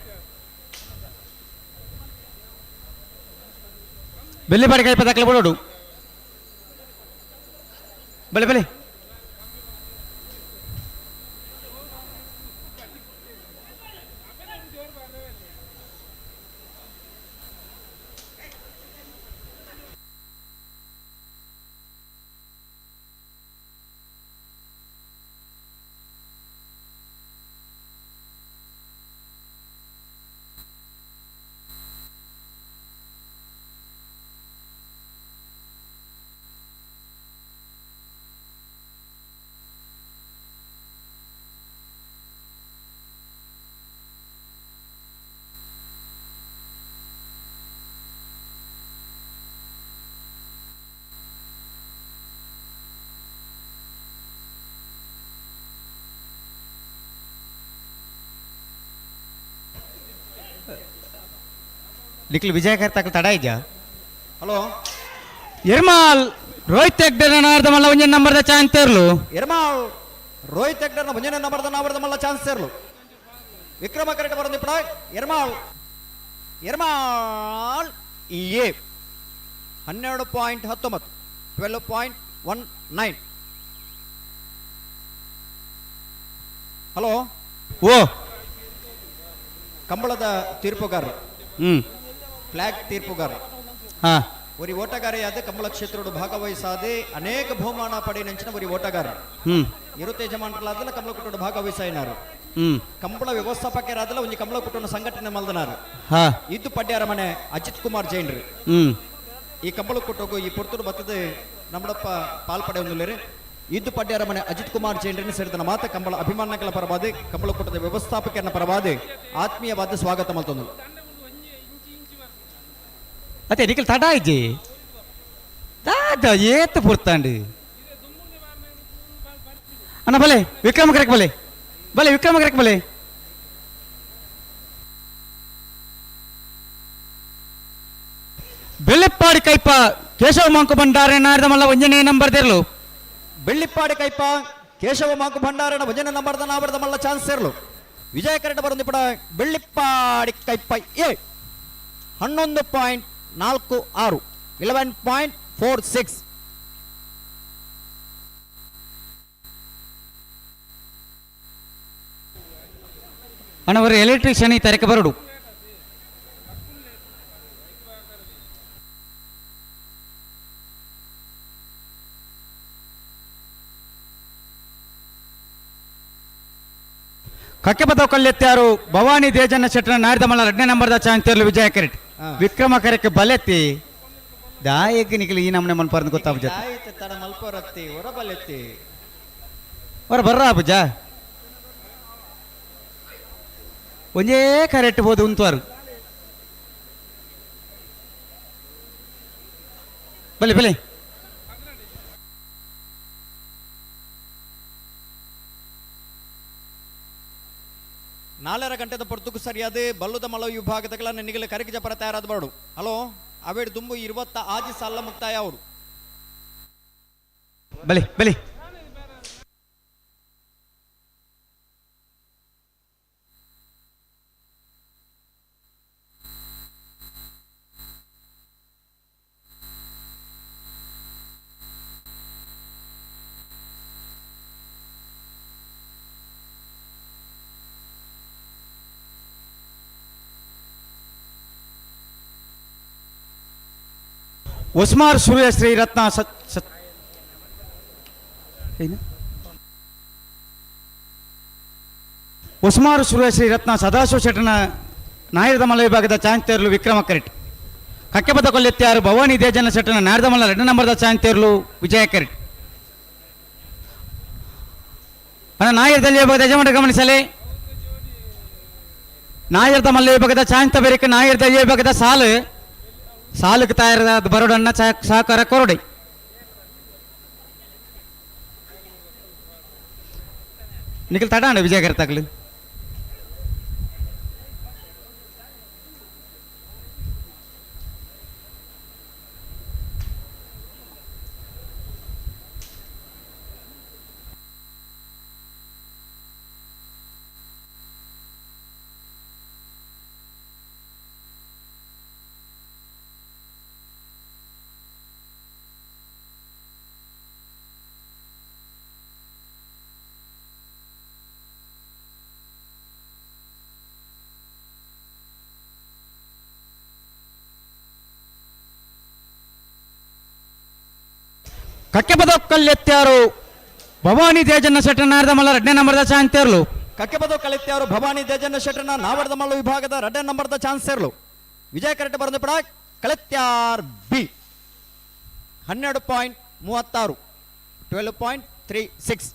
ಬೆಳ್ಳಿಪಾಡಿ ಕೈಪ ದಾಖಲೆ ಬಿಡೋಡು ಬಲೆ ಬಲೆ लिखल विजय करता तड़ा इजा ಹಲೋ इरमाल रोहित ಹೆಗ್ಡೆನ ನಾರದಮಲ್ಲ 1ನೇ ನಂಬರದ ಚಾನ್ಸ್ ತೆರಲು ಇರ್ಮಾಲ್ ರೋಹಿತ್ ಹೆಗ್ಡರ್ನ ಮುಂಜಾನೆ ನಂಬರ್ದ ನಾವರ್ದ ಮಲ್ಲ ಚಾನ್ಸ್ ಸೇರ್ಲು ವಿಕ್ರಮ ಕರೆಕ್ಟ್ ಬರೋದು ಇಪ್ಪಡ ಎರ್ಮಾಳ್ ಎ 12.19 12.19. ಹಲೋ ಓ ಕಂಬಳದ ತೀರ್ಪುಗಾರರು ಫ್ಲಾಗ್ ತೀರ್ಪುಗಾರರು ಹಾಂ ಒರಿ ಓಟಗಾರೆಯಾದ ಕಂಬಳ ಕ್ಷೇತ್ರದ ಭಾಗವಹಿಸಾದೆ ಅನೇಕ ಬಹುಮಾನ ಪಡೆಯಂಚಿನ ಒರಿ ಓಟಗಾರ ಇರುತ್ತೆ ಯಜಮಾನರಲ್ಲಾದಲ್ಲ ಕಂಬಳ ಕುಟುಂಬ ಭಾಗವಹಿಸಾಯಿನಾರು ಕಂಬಳ ವ್ಯವಸ್ಥಾಪಕರಾದಲ್ಲ ಒಂಜಿ ಕಂಬಳ ಕುಟುಂಬ ಸಂಘಟನೆ ಮಲ್ದನಾರು ಇದ್ದು ಪಡ್ಯಾರ ಮನೆ ಅಜಿತ್ ಕುಮಾರ್ ಜೈನ್ರು ಈ ಕಂಬಳ ಕುಟುಂಬ ಈ ಪುರ್ತೂರು ಬತ್ತದ ನಮ್ಮಡಪ್ಪ ಪಾಲ್ಪಡೆ ಒಂದುಲೇರಿ ಇದ್ದು ಪಡ್ಯಾರ ಮನೆ ಅಜಿತ್ ಕುಮಾರ್ ಜೈನ್ರನ್ನು ಸೇರಿದ ಮಾತ ಕಂಬಳ ಅಭಿಮಾನಗಳ ಪರವಾದ ಕಂಬಳ ಕುಟುಂಬದ ವ್ಯವಸ್ಥಾಪಕರನ್ನ ಪರವಾದ ಆತ್ಮೀಯವಾದ ಸ್ವಾಗತ ಮಲ್ತೊಂದು ಅತ್ತೆ ನಿಖಿಲ್ ತಡ ಇಜ್ಜಿ ದಾದ ಏತ್ ಪುರ್ತಾಂಡು ಅಣ್ಣ ಬಲೆ ವಿಕ್ರಮ ಕರೆಕ್ಟ್ ಬಲೆ ವಿಕ್ರಮ ಕರೆಕ್ಟ್ ಬಲೆ ಬೆಳ್ಳಿಪ್ಪಾಡಿ ಕೈಪ ಕೇಶವ ಮಾಂಕು ಭಂಡಾರ ನಾರದ ಮಲ್ಲ ಒಂಜನೇ ನಂಬರ್ ತೆರಲು ಬೆಳ್ಳಿಪ್ಪಾಡಿ ಕೈಪ ಕೇಶವ ಮಾಂಕು ಭಂಡಾರನ ಭಜನೆ ನಂಬರ್ದ ನಾವರ್ದ ಮಲ್ಲ ಚಾನ್ಸ್ ಸೇರ್ಲು ವಿಜಯ ಕರೆಕ್ಟ್ ಬರೋದು ಇಪ್ಪಡ ಬೆಳ್ಳಿಪ್ಪಾಡಿ ಕೈಪ ಎ 11.46 11.46. ಅಣ್ಣವರು ಎಲೆಕ್ಟ್ರಿಷಿಯನ್ ಈ ತರಕ ಬರಡು ಕಕ್ಕೆ ಬದವು ಕಲ್ಲೆತ್ತಾರು ಭವಾನಿ ದೇಜನ್ನ ಶೆಟ್ಟನ ನಾಡಿದ ಮಲ್ಲ 2ನೇ ನಂಬರ್ದ ಚಾನ್ಸ್ ತೆರಲು ವಿಜಯ ಕರೆಕ್ಟ್ ವಿಕ್ರಮ ಕರೆಕ್ಟ್ ಬಲೆತ್ತಿ ದಾಯಕ್ಕೆ ನಿಖಿಲ್ ಈ ನಮ್ಮನೆ ಮನ್ ಪರ್ದು ಗೊತ್ತಾಗ ತಡ ಮಲ್ಪರತ್ತಿ ಹೊರಬಲೆತ್ತಿ ಹೊರ ಬರ್ರ ಪೂಜ ಒಂಜೇ ಕರೆಕ್ಟ್ ಬೋದು ಉಂತುವಾರು ಬಲೆ ಬಲೆ 4 ಗಂಟೆದ ಪೊರ್ತುಕು ಸರಿಯಾದ ಬಲ್ಲುದ ಮಳ ವಿಭಾಗದ ನಿಗಲ ಕರೆಗೆ ಜಪರ ತಯಾರಾದ ಬಾಡು ಹಲೋ ಅವೇಡು ತುಂಬು 26 ಸಾಲ ಮುಕ್ತಾಯ ಅವರು ಬಲೆ ಬಲೆ ಒಸ್ಮಾರ್ ಸೂರ್ಯಶ್ರೀ ರತ್ನ ಒಸ್ಮಾರ್ ಸೂರ್ಯಶ್ರೀ ರತ್ನ ಸದಾಶಿವ ಶೆಟ್ಟನ ನಾಯರದ ಮಲ್ಲ ವಿಭಾಗದ ಚಾನ್ಸ್ ತೆರಲು ವಿಕ್ರಮ ಕರೆಕ್ಟ್ ಕಕ್ಕೆಬದ್ದ ಕೊಲ್ಲೆತ್ತಾರು ಭವಾನಿ ದೇಜನ ಶೆಟ್ಟನ ನಾಯರದ ಮಲ್ಲ 2ನೇ ನಂಬರ್ದ ಚಾನ್ಸ್ ತೆರಲು ವಿಜಯ ಕರೆಕ್ಟ್ ನಾಯರದಲ್ಲಿ ವಿಭಾಗದ ಯಜಮಾನ ಗಮನಿಸಲೇ ನಾಯರದ ಮಲ್ಲ ವಿಭಾಗದ ಚಾನ್ಸ್ ತಬೇರಿಕೆ ನಾಯರದಲ್ಲಿ ವಿಭಾಗದ ಸಾಲಕ್ಕೆ ತಯಾರಾದ ಬರೋಡನ್ನ ಸಹಕಾರ ಕೊರಡೆ ನಿಖಿಲ್ ತಡಾಣ ವಿಜಯ ಕರೆತಾಗ್ಲಿ ಕಕ್ಕೆಬದ ಕಲ್ಲೆತ್ತಾರು ಭವಾನಿ ದೇಜನ್ನ ಶೆಟ್ಟನ ನಾರದ ಮಲ್ಲ 2ನೇ ನಂಬರ್ದ ಚಾನ್ಸ್ ತೆರಲು ಕಕ್ಕೆಬದ ಕಲ್ಲೆತ್ತಾರು ಭವಾನಿ ದೇಜನ್ನ ಶೆಟ್ಟನ ನಾವರ್ದ ಮಲ್ಲ ವಿಭಾಗದ 2ನೇ ನಂಬರ್ದ ಚಾನ್ಸ್ ಸೇರ್ಲು ವಿಜಯ ಕರೆಕ್ಟ್ ಬರೋದು ಪಡ ಕಲೆತ್ಯಾರ್ ಬಿ 12.36 12.36.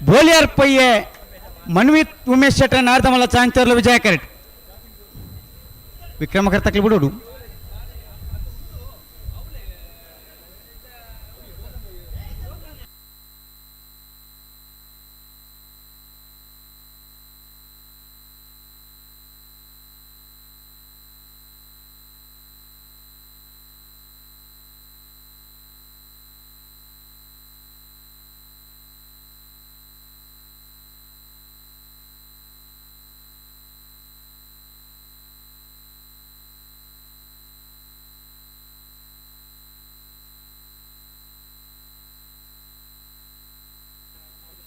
ಬೋಲಿಯರ್ ಪಯ್ಯೆ ಮನ್ವಿತ್ ಉಮೇಶ್ ಶೆಟ್ಟನ ನಾರದ ಮಲ್ಲ ಚಾನ್ಸ್ ತೆರಲು ವಿಜಯ ಕರೆಕ್ಟ್ ವಿಕ್ರಮ ಕರೆತಕ್ಲಿ ಬಿಡೋಡು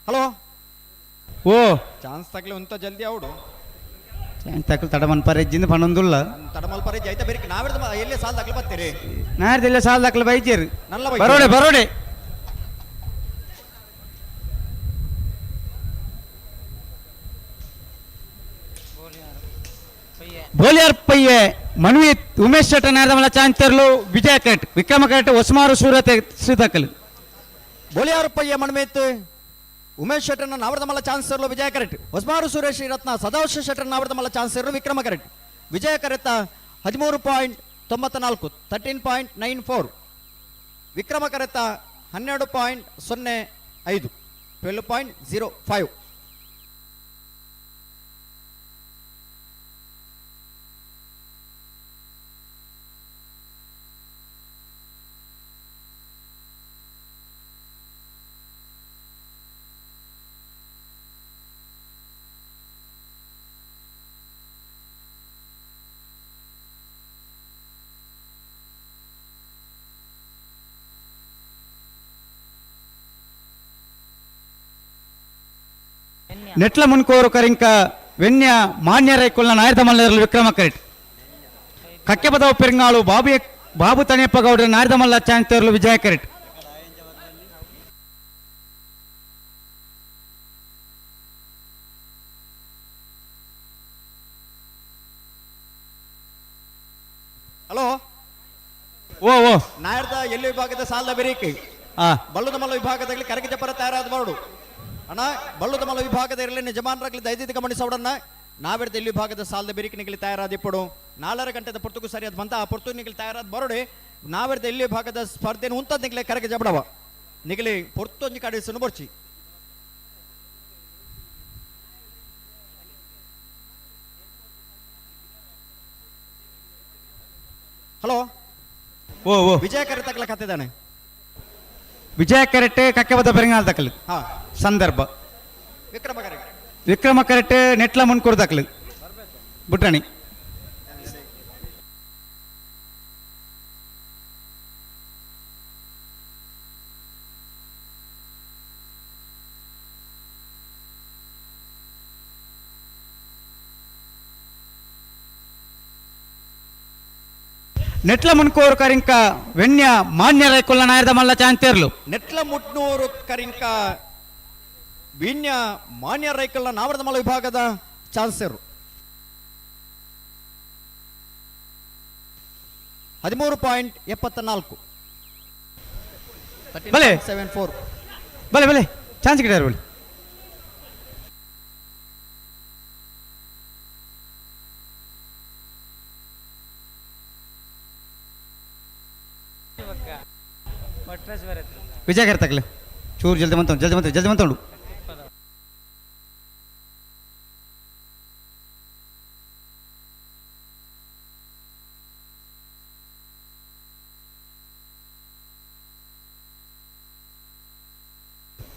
ಹಲೋ ಓ ಚಾನ್ಸ್ ತಗಲಿ ಉಂತ ಜಲ್ದಿ ಅವಡು ತಕ್ಕಲು ತಡಮನ್ ಪರೆಜ್ಜಿಂದ ಪನ್ನೊಂದುಲ್ಲ ತಡಮಲ್ ಪರಿ ಜೈತ ಬೇರೆ ನಾವಿರ್ದ ಎಲ್ಲಿ ಸಾಲ ತಗಲಿ ಬರ್ತೀರಿ ನಾರ್ದೆಲ್ಲ ಸಾಲ ದಾಖಲೆ ಬೈತೀರಿ ನಲ್ಲ ಬರೋಡೆ ಬರೋಡೆ ಬೋಲಿಯಾರ್ ಪಯ್ಯೆ ಮನ್ವಿತ್ ಉಮೇಶ್ ಶೆಟ್ಟ ನಾರ್ದಮಲ ಚಾಂಚರ್ಲು ವಿಜಯ ಕಟ್ ವಿಕ್ರಮ ಕಟ್ ಒಸ್ಮಾರು ಸೂರತೆ ಶ್ರೀತಕಲ್ ಬೋಲಿಯಾರಪ್ಪಯ್ಯ ಮಣ್ಮೇತ್ ಉಮೇಶ್ ಶೆಟ್ಟರ್ನ ನಾವರ್ದ ಮಲ್ಲ ಚಾನ್ಸ್ ಇರಲು ವಿಜಯ ಕರೆಕ್ಟ್ ಹೊಸಮಾರು ಸುರೇಶ್ ರತ್ನ ಸದಾಶಿವ ಶೆಟ್ಟರ್ ನಾವರ್ದ ಮಲ್ಲ ಚಾನ್ಸ್ ಇರಲು ವಿಕ್ರಮ ಕರೆಕ್ಟ್ ವಿಜಯ ಕರೆತ 13.94 13.94 ವಿಕ್ರಮ ಕರೆತ 12.05 12.05 నెట్ల మున్కోరు కరింక వెన్య మాన్య రైకుల నాయర్ద మల్లర్లు విక్రమ కరెట్ కక్కెపదవ పెరింగాలు బాబు తనేప్ప గౌడ నాయర్ద మల్ల ಚಾಂಚರ್లు విజయ కరెట్ ಹಲೋ ಓ ಓ ನಾಯರ್ದ ಎಲ್ಲಿ ವಿಭಾಗದ ಸಾಲದ ಬೆರೀಕಿ ಬಲ್ಲುದ ಮಲ್ಲ ವಿಭಾಗದಲ್ಲಿ ಕರಗಿ ಜಪರ ತಯಾರಾದ ಬಾಡು ಅಣ್ಣ ಬಲ್ಲುದ ಮಲ್ಲ ವಿಭಾಗದ ಇರಲಿ ಯಜಮಾನರಾಗಲಿ ದಯದಿದ್ದು ಗಮನಿಸೋಡನ್ನ ನಾವಿರ್ದ ಇಲ್ಲಿ ವಿಭಾಗದ ಸಾಲದ ಬೆರೀಕಿ ನಿಗಲಿ ತಯಾರಾದ ಇಪ್ಪಡು 4 ಗಂಟೆದ ಪುರ್ತುಕು ಸರಿಯಾದ ಬಂತ ಆ ಪುರ್ತು ನಿಗಲಿ ತಯಾರಾದ ಬರೋಡೆ ನಾವಿರ್ದ ಇಲ್ಲಿ ವಿಭಾಗದ ಸ್ಪರ್ಧೆನ ಉಂತದ್ ನಿಗಲಿ ಕರಗಿ ಜಬಡವ ನಿಗಲಿ ಪುರ್ತೊಂಜಿ ಕಾಡಿಸನು ಬರ್ಚಿ ಹಲೋ ಓ ಓ ವಿಜಯ ಕರೆ ತಗಲ ಕತ್ತಿದ್ದಾನೆ ವಿಜಯ ಕರೆಟ್ ಕಕ್ಕೆಪದ ಪೆರಿಂಗಾಲ್ ತಕಲ್ ಹಾ ಸಂದರ್ಭ ವಿಕ್ರಮ ಕರೆ ವಿಕ್ರಮ ಕರೆಟ್ ನೆಟ್ಲ ಮುನ್ಕೋರು ತಕಲ್ ಬುಟ್ಟಣಿ నెట్ల మున్కోరు కరింక వెన్య మాన్య రైకుల నాయర్ద మల్ల ಚಾಂಚರ್లు ನೆಟ್ಲ ಮುಟ್ನೂರು ಕರಿಂಕ ವಿನ್ಯ ಮಾನ್ಯ ರೈಕಲ್ನ ನಾವರದ ಮಲ ವಿಭಾಗದ ಚಾನ್ಸರು 13.74 ಬಲೆ 74 ಬಲೆ ಬಲೆ ಚಾನ್ಸ್ ಗಿಡಾರು ಬಲೆ ವಿಜಯ ಕರೆ ತಕಲೆ ಚೂರು ಜಲ್ದಿ ಬಂತ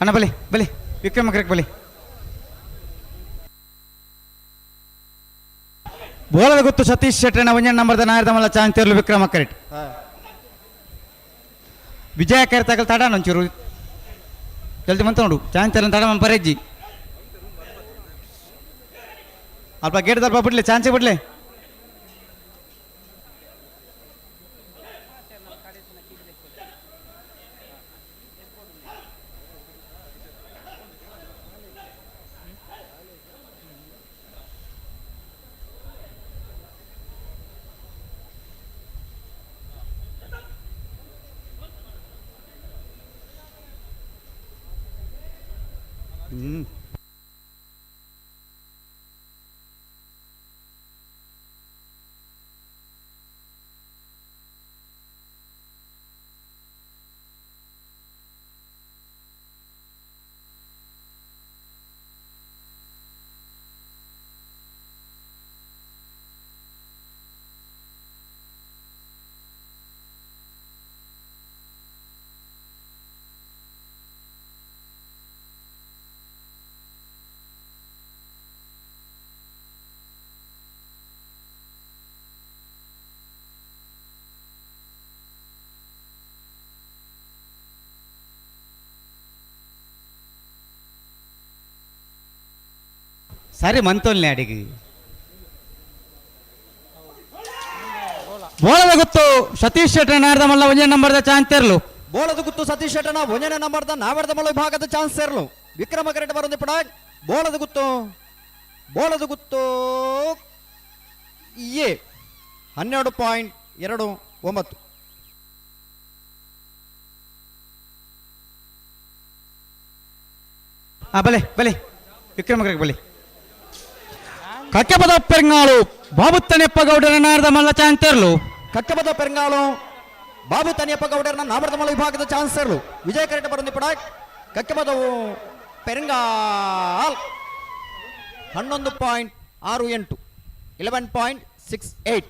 ಅಣ್ಣ ಬಲೆ ಬಲೆ ವಿಕ್ರಮ ಕರೆಕ್ಟ್ ಬಲೆ ಬೋಲದ ಗೊತ್ತು ಸತೀಶ್ ಶೆಟ್ಟಣ್ಣ ಒಂಜನ್ ನಂಬರ್ದ ನಾಯರ್ದ ಮಲ್ಲ ಚಾಂಚರ್ಲು ವಿಕ್ರಮ ಕರೆಕ್ಟ್ ವಿಜಯ ಕರೆ ತಗಲ್ ತಡ ಒಂಚೂರು ಜಲ್ದಿ ಬಂತ ನೋಡು ಚಾನ್ಸರ್ ತಡ ಮನ್ ಪರೆಜ್ಜಿ ಅಲ್ಪ ಗೇಟ್ ದಲ್ಪ ಬಿಡ್ಲೆ ಚಾನ್ಸೇ ಬಿಡ್ಲೆ ಸರಿ ಮಂತೋಲ್ನೆ ಅಡಿಗೆ ಬೋಳದ ಗೊತ್ತು ಸತೀಶ್ ಶೆಟ್ಟಿ ನಾಡ್ದ ಮಲ್ಲ ಒಂಜೆ ನಂಬರ್ದ ಚಾನ್ಸ್ ತೆರಲು ಬೋಳದ ಗುತ್ತು ಸತೀಶ್ ಶೆಟ್ಟನ ಒಂಜನೆ ನಂಬರ್ದ ನಾವರ್ದ ಮಳ ವಿಭಾಗದ ಚಾನ್ಸ್ ಸೇರ್ಲು ವಿಕ್ರಮ ಕರೆಕ್ಟ್ ಬರೋದು ಪಡ ಬೋಳದ ಗುತ್ತು ಎ 12.29. ಬಲೆ ಬಲೆ ವಿಕ್ರಮಕರಿಗೆ ಬಲೆ ಕಕ್ಕೆಪದ ಪೆರಂಗಾಳು ಬಾಬು ತಣಿಯಪ್ಪ ಗೌಡರ ನಾಡ್ದ ಮಲ್ಲ ಚಾನ್ಸ್ ತೆರಲು ಕಕ್ಕಬದ ಪೆರಂಗಾಳು ಬಾಬು ತನಿಯಪ್ಪ ಗೌಡರನ ನಾವರ್ದ ಮಳ ವಿಭಾಗದ ಚಾನ್ಸ್ ಸೇರ್ಲು ವಿಜಯ್ ಕರೆಕ್ಟ್ ಬರೋದು ಪಡ ಕಕ್ಕಬದವು ಪೆರಂಗಾಲ್ 11.68 11.68.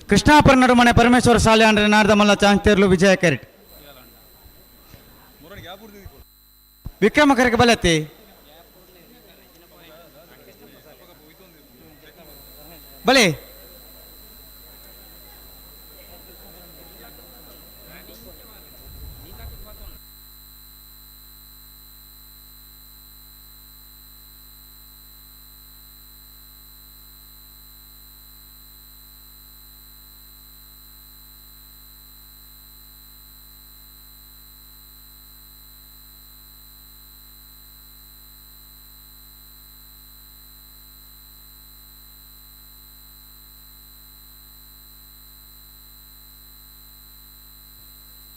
ಕೃಷ್ಣಾಪುರ ನಡುಮನೆ ಪರಮೇಶ್ವರ ಶಾಲೆ ಅಂದ್ರೆ ನಾಡ್ದ ಮಲ್ಲ ಚಾನ್ಸ್ ತೆರಲು ವಿಜಯ ಕೆರೆಟ್ ವಿಕ್ರಮ ಕರೆಗೆ ಬಲತ್ತೆ ಬಲೆ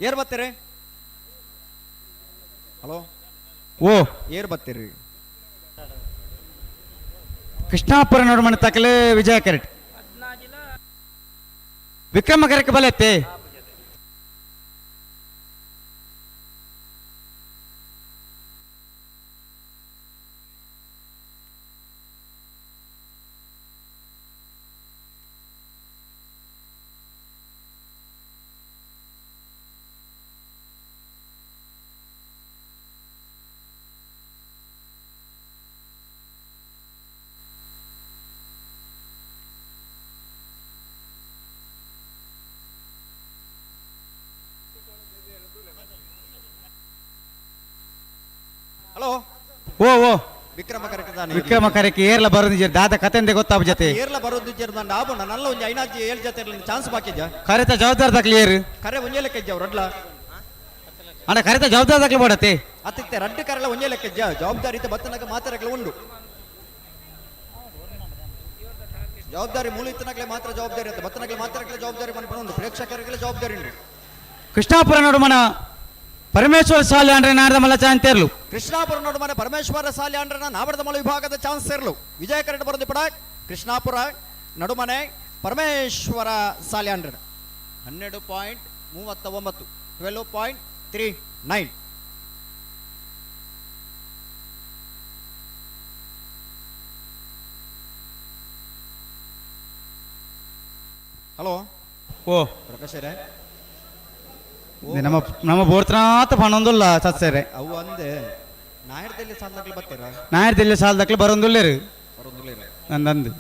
ಏರ್ ಬರ್ತೀರಿ ಹಲೋ ಓ ಏರ್ ಬರ್ತೀರಿ ಕೃಷ್ಣಾಪುರ ನಡುಮನೆ ತಕಲೆ ವಿಜಯ ಕೆರೆಟ್ ವಿಕ್ರಮ ಕರೆಗೆ ಬಲತ್ತೆ ಹಲೋ ಓ ಓ ವಿಕ್ರಮ ಕರೆಕ್ಟ್ ವಿಕ್ರಮ ಕರೆಗೆ ಏರ್ಲ ಬರೋದು ದಾದ ಕತೆಂದೆ ಗೊತ್ತಾಗ ಜೊತೆ ಏರ್ಲ ಬರೋದು ಜರ್ದಂಡ ಆಬೋಣ ನಲ್ಲ ಒಂಜಿ ಐನಾಜಿ 7 ಜೊತೆ ಚಾನ್ಸ್ ಬಾಕಿಜ ಕರೆತ ಜವಾಬ್ದಾರ ತಕ್ಲಿ ಏರು ಕರೆ ಒಂಜೆ ಲೆಕ್ಕ ಇಜ್ಜ ರಡ್ಲ ಅಣ್ಣ ಕರೆತ ಜವಾಬ್ದಾರ ತಕ್ಲಿ ಬೋಡತ್ತೆ ಅತ್ತಿತ್ತೆ ರಡ್ಡು ಕರೆಲ್ಲ ಒಂಜೆ ಲೆಕ್ಕ ಇಜ್ಜ ಜವಾಬ್ದಾರಿ ಬತ್ತನಕ ಮಾತಾಡಕ್ಲೆ ಉಂಡು ಜವಾಬ್ದಾರಿ ಮೂಲ ಇತ್ತನಕ್ಲೆ ಮಾತ್ರ ಜವಾಬ್ದಾರಿ ಅಂತ ಬತ್ತನಕ್ಲೆ ಮಾತಾಡಕ್ಲೆ ಜವಾಬ್ದಾರಿ ಬಂದ್ಕೊಂಡು ಪ್ರೇಕ್ಷಕರಿಗೆ ಜವಾಬ್ದಾರಿ ಉಂಡು ಕೃಷ್ಣಾಪುರ ನಡುಮನ ಪರಮೇಶ್ವರ ಶಾಲೆ ಅಂದ್ರೆ ನಾಡ್ದ ಮಲ್ಲ ಚಾನ್ಸ್ ತೆರಲು ಕೃಷ್ಣಾಪುರ ನಡುಮನೆ ಪರಮೇಶ್ವರ ಶಾಲೆ ಅಂಡ್ರನ ನಾವರ್ದ ಮಳ ವಿಭಾಗದ ಚಾನ್ಸ್ ಸೇರ್ಲು ವಿಜಯ ಕರೆಕ್ಟ್ ಬರೋದು ಪಡ ಕೃಷ್ಣಾಪುರ ನಡುಮನೆ ಪರಮೇಶ್ವರ ಶಾಲೆ ಅಂಡ್ರನ 12.39 12.39. ಹಲೋ ಓ ಪ್ರಕಾಶರೇ ನಮ್ಮ ನಮ್ಮ ಬೋರ್ತನಾತ ಪಣೊಂದುಲ್ಲ ಸತ್ಸರೆ ಅವು ಅಂದೆ ನಾಯರ್ದಲ್ಲಿ ಸಾಲದಾಗ್ಲಿ ಬರ್ತೀರಾ ನಾಯರ್ದಲ್ಲಿ ಸಾಲದಕ್ಲೆ ಬರೊಂದುಲ್ಲೇರು ಬರೋದಿಲ್ಲ ನಂದು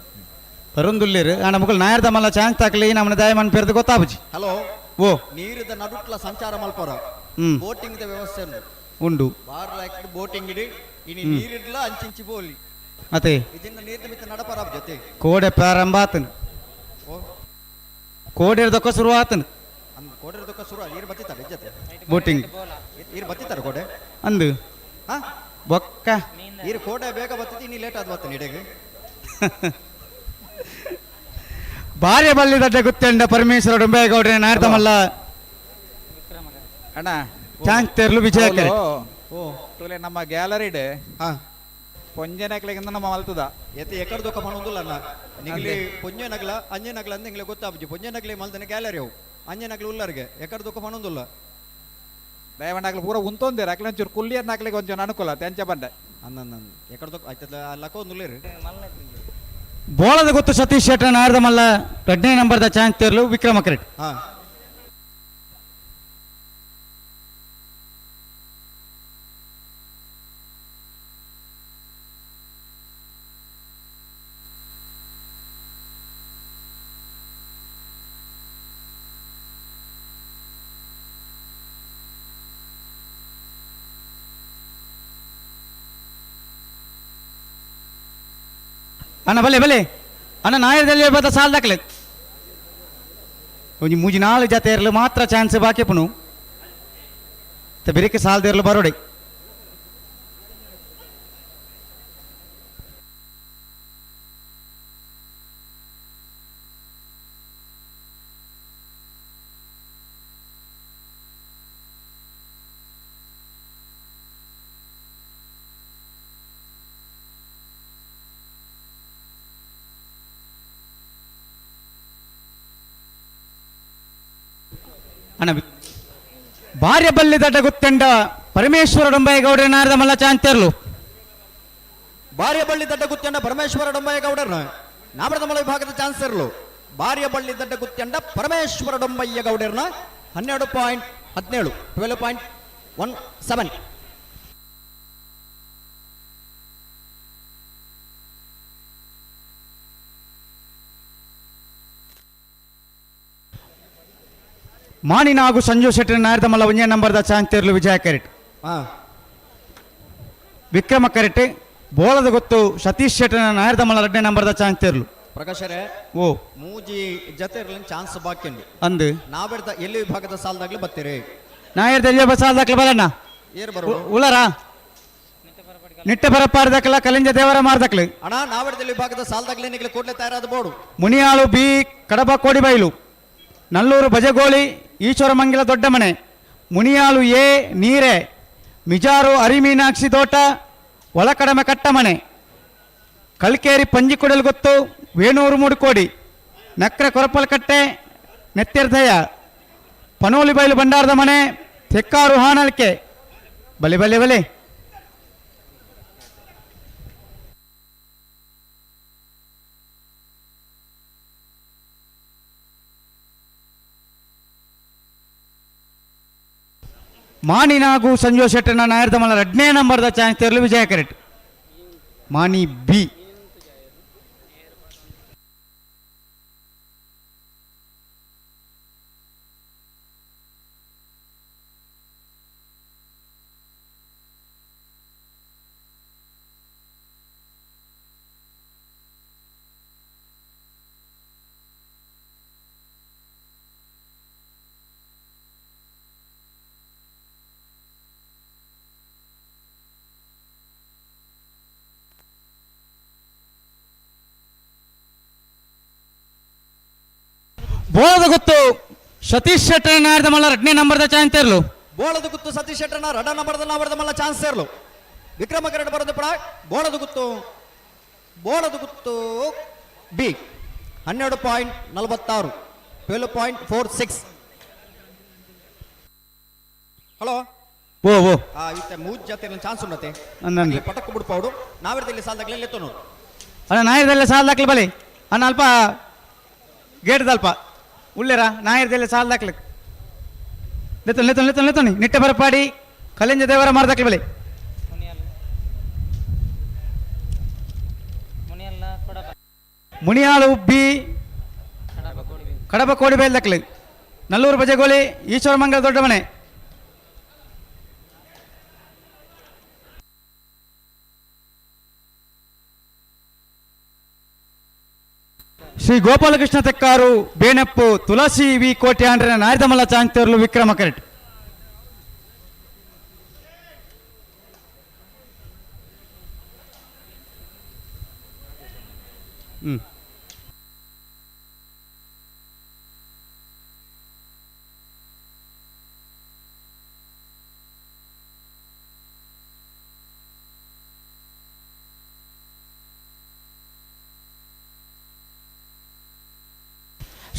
ಬರೊಂದುಲ್ಲೇರು ನಮಗಳು ನಾಯರ್ದ ಮಲ್ಲ ಚಾನ್ಸ್ ತಕ್ಲಿ ನಮ್ಮನೆ ದಯ ಮನ್ ಪೇರ್ದು ಗೊತ್ತಾಬುಜಿ ಹಲೋ ಓ ನೀರಿದ ನಡುಟ್ಲ ಸಂಚಾರ ಮಲ್ಪರ ಬೋಟಿಂಗ್ ದ ವ್ಯವಸ್ಥೆ ಉಂಡು ಬಾರ್ ಲೈಕ್ ಬೋಟಿಂಗ್ ಇಡಿ ಇನಿ ನೀರಿಡ್ಲ ಅಂಚಿಂಚಿ ಬೋಲಿ ಮತ್ತೆ ಇದನ್ನ ನೀರಿನ ಮಿತ್ತ ನಡಪರ ಜೊತೆ ಕೋಡೆ ಪ್ರಾರಂಭ ಆತನು ಓ ಕೋಡೆರ್ದಕ್ಕ ಶುರು ಆತನು ಅಂದ್ ಕೋಡಿರ್ದಕ್ಕ ಶುರು ನೀರು ಬತ್ತಿತಾರೆ ಜೊತೆ ಬೋಟಿಂಗ್ ನೀರು ಬತ್ತಿತಾರೆ ಕೋಡೆ ಅಂದು ಹಾ ಬೊಕ್ಕ ನೀರು ಕೋಡೆ ಬೇಗ ಬತ್ತತಿ ನೀ ಲೇಟ್ ಆದ್ ಬತ್ತ ನಿಡೆಗೆ ಭಾರ್ಯ ಬಲ್ಲಿದಡ್ಡೆ ಗುತ್ತೆಂಡ ಪರಮೇಶ್ವರ ಡೊಂಬೇಗೌಡ್ರೆ ನಾಡ್ದಮಲ್ಲ ಅಣ್ಣ ಚಾನ್ಸ್ ತೆರ್ಲು ವಿಜಯ ಕೆರೆ ಓ ತುಲೆ ನಮ್ಮ ಗ್ಯಾಲರಿಡ್ ಹಾ ಪೊಂಜನಕ್ಲೆಗೆ ನಮ್ಮ ಮಲ್ತದ ಎತ್ತೆ ಎಕಡೆ ದೊಕ್ಕ ಮಾಡೋದಿಲ್ಲ ಅನ್ನ ನಿಗಲಿ ಪೊಂಜೆ ನಗಲ ಅಂಜೆ ನಗಲ ಅಂತ ನಿಂಗೆ ಗೊತ್ತಾಗ್ಜಿ ಪೊಂಜೆ ನಗಲಿ ಮಲ್ತನೆ ಗ್ಯಾಲರಿ ಅವು ಅಂಜೆ ನಗಲು ಉಲ್ಲರ್ಗೆ ಎಕಡೆ ದೊಕ್ಕ ಮಾಡೋದಿಲ್ಲ ದಯವಂಡಾಗ್ಲಿ ಪೂರ ಉಂತೊಂದಿರ ಅಕ್ಲೆ ಒಂಚೂರು ಕುಲ್ಲಿಯರ್ ನಾಕ್ಲಿಗೆ ಒಂಚೂರು ಅನುಕೂಲ ತೆಂಚ ಬಂಡೆ ಅಂದ ಎಕಡೆ ದೊಕ್ಕ ಆಯ್ತದ ಲಕ್ಕ ಒಂದುಲ್ಲೇರಿ ಬೋಳದ ಗೊತ್ತು ಸತೀಶ್ ಶೆಟ್ಟರ್ ನಾಡ್ದ ಮಲ್ಲ 2ನೇ ನಂಬರ್ದ ಚಾನ್ಸ್ ತೇರ್ಲು ವಿಕ್ರಮ ಕರೆಕ್ಟ್ ಹಾ ಅಣ್ಣ ಬಲೆ ಬಲೆ ಅಣ್ಣ ನಾಯದಲ್ಲಿ ಬದ ಸಾಲ್ ದಾಖಲೆ ಒಂಜಿ ಮೂಜಿ 4 ಜತೆ ಇರಲು ಮಾತ್ರ ಚಾನ್ಸ್ ಬಾಕಿ ಪುನು ಬೇರೆಕ್ಕೆ ಸಾಲ್ದಿರಲು ಬರೋಡೆ ಅಣ್ಣ ಭಾರ್ಯ ಬಲ್ಲಿ ದಡ್ಡ ಗುತ್ತಂಡ ಪರಮೇಶ್ವರ ಡೊಂಬಯ್ಯಗೌಡ ನಾರದ ಮಲ್ಲ ಚಾಂತರ್ಲು ಭಾರ್ಯ ಬಳ್ಳಿ ದಡ್ಡ ಗುತ್ಯಂಡ ಪರಮೇಶ್ವರ ಡೊಂಬಯ್ಯಗೌಡರ್ನ ನಾಬರದ ಮಲ ವಿಭಾಗದ ಚಾನ್ಸ್ ಇರಲು ಭಾರ್ಯ ಬಳ್ಳಿ ದಡ್ಡ ಗುತ್ಯಂಡ ಪರಮೇಶ್ವರ ಡೊಂಬಯ್ಯಗೌಡರ್ನ 12.17 12.17 ಮಾಣಿನ ಹಾಗೂ ಸಂಜು ಶೆಟ್ಟರ್ ನಾರದ ಮಲ್ಲ 1ನೇ ನಂಬರ್ದ ಚಾನ್ಸ್ ತೇರ್ಲು ವಿಜಯ ಕರೆಟ್ ವಿಕ್ರಮ ಕರೆಟ್ ಬೋಳದ ಗೊತ್ತು ಸತೀಶ್ ಶೆಟ್ಟರ್ ನಾರದ ಮಲ್ಲ 2ನೇ ನಂಬರ್ದ ಚಾನ್ಸ್ ತೇರ್ಲು ಪ್ರಕಾಶರೇ ಓ ಮೂಜಿ ಜತೆ ಇರಲಿ ಚಾನ್ಸ್ ಬಾಕಿ ಉಂಡು ಅಂದು ನಾವೆಡ್ದ ಎಲ್ಲಿ ವಿಭಾಗದ ಸಾಲದಾಗ್ಲಿ ಬರ್ತೀರಿ ನಾಯರ್ದಲ್ಲಿ ಸಾಲ್ ದಾಖಲೆ ಬರಣ್ಣ ಏರ್ ಬರೋ ಉಳರಾ ನಿಟ್ಟ ಬರಪಾರ್ದಕ್ಲ ಕಲಿಂಜ ದೇವರ ಮಾರ್ದಕ್ಲು ಅಣ್ಣ ನಾವೆಡ್ದಲ್ಲಿ ವಿಭಾಗದ ಸಾಲದಾಗ್ಲಿ ನಿಗಲಿ ಕೂಡಲೇ ತಯಾರಾದ ಬೋಡು ಮುನಿಯಾಳು ಬಿ ಕಡಬ ಕೋಡಿಬೈಲು ನಲ್ಲೂರು ಬಜಗೋಳಿ ಈಶ್ವರಮಂಗಲ ದೊಡ್ಡಮನೆ ಮುನಿಯಾಳು ಎ ನೀರೆ ಮಿಜಾರು ಅರಿಮೀನಾಕ್ಷಿ ತೋಟ ಒಳಕಡಮೆ ಕಟ್ಟಮನೆ ಕಲ್ಕೇರಿ ಪಂಜಿಕೊಡಲು ಗೊತ್ತು ವೇಣೂರು ಮೂಡುಕೋಡಿ ನಕ್ರೆ ಕೊರಪಲ್ಕಟ್ಟೆ ನೆತ್ತೆರ್ದಯ ಪನೋಲಿ ಬೈಲು ಬಂಡಾರದ ಮನೆ ತೆಕ್ಕಾರು ಹಾನಲ್ಕೆ ಬಲೆ ಬಲೆ ಬಲೆ ಮಾಣಿನ ಹಾಗೂ ಸಂಜು ಶೆಟ್ಟರ್ನ ನಾಯರ್ದ ಮಲ್ಲ 2ನೇ ನಂಬರ್ದ ಚಾನ್ಸ್ ತೇರ್ಲು ವಿಜಯ ಕರೆಟ್ ಮಾಣಿ ಬಿ ಬೋಳದ ಗೊತ್ತು ಸತೀಶ್ ಶೆಟ್ಟರ್ ನಾಯರ್ದ ಮಲ್ಲ 2ನೇ ನಂಬರ್ದ ಚಾನ್ಸ್ ತೇರ್ಲು ಬೋಳದ ಗುತ್ತು ಸತೀಶ್ ಶೆಟ್ಟರ್ನ ರಡ ನಂಬರ್ದ ನಾವರ್ದ ಮಲ್ಲ ಚಾನ್ಸ್ ಸೇರ್ಲು ವಿಕ್ರಮ ಕರೆಟ್ ಬರೋದು ಪಡ ಬೋಳದ ಗುತ್ತು ಬಿ 12.46 12.46 ಹಲೋ ಓ ಓ ಇತ್ತೆ ಮೂಜ್ ಜಾತಿ ಚಾನ್ಸ್ ಉಂಡತೆ ಅಂದಂಗೆ ಪಟಕ್ಕು ಬಿಡ್ಪೌಡು ನಾವೆಡ್ದಲ್ಲಿ ಸಾಲದಾಗ್ಲಿ ಎತ್ತೋ ನೋಡು ಅಣ್ಣ ನಾಯರ್ದಲ್ಲೇ ಸಾಲ್ ದಾಖಲೆ ಬಲೆ ಅಣ್ಣ ಅಲ್ಪ ಗೇಟ್ದಲ್ಪ ಉಳ್ಳೆರ ನಾಯರ್ದಲ್ಲೇ ಸಾಲ್ ದಾಖಲೆ ಲೆತ್ತೊಣಿ ಲೆತ್ತೊಣಿ ಲೆತ್ತೊಣಿ ಲೆತ್ತೊಣಿ ನಿಟ್ಟ ಬರಪಾಡಿ ಕಲಿಂಜ ದೇವರ ಮಾರ್ದಾಕ್ಲೆ ಬಲೆ ಮುನಿಯಾಳು ಉಬ್ಬಿ ಕಡಬ ಕೋಡಿಬೈಲ್ ದಾಖಲೆ ನಲ್ಲೂರು ಬಜೆಗೋಳಿ ಈಶ್ವರಮಂಗಲ ದೊಡ್ಡಮನೆ ಶ್ರೀ ಗೋಪಾಲಕೃಷ್ಣ ತೆಕ್ಕಾರು ಬೇಣಪ್ಪು ತುಳಸಿ ವಿ ಕೋಟೆ ಆಂಡ್ರೆ ನಾಯದಮಲ್ಲ ಚಾಂತರ್ಲು ವಿಕ್ರಮ ಕರೆಟ್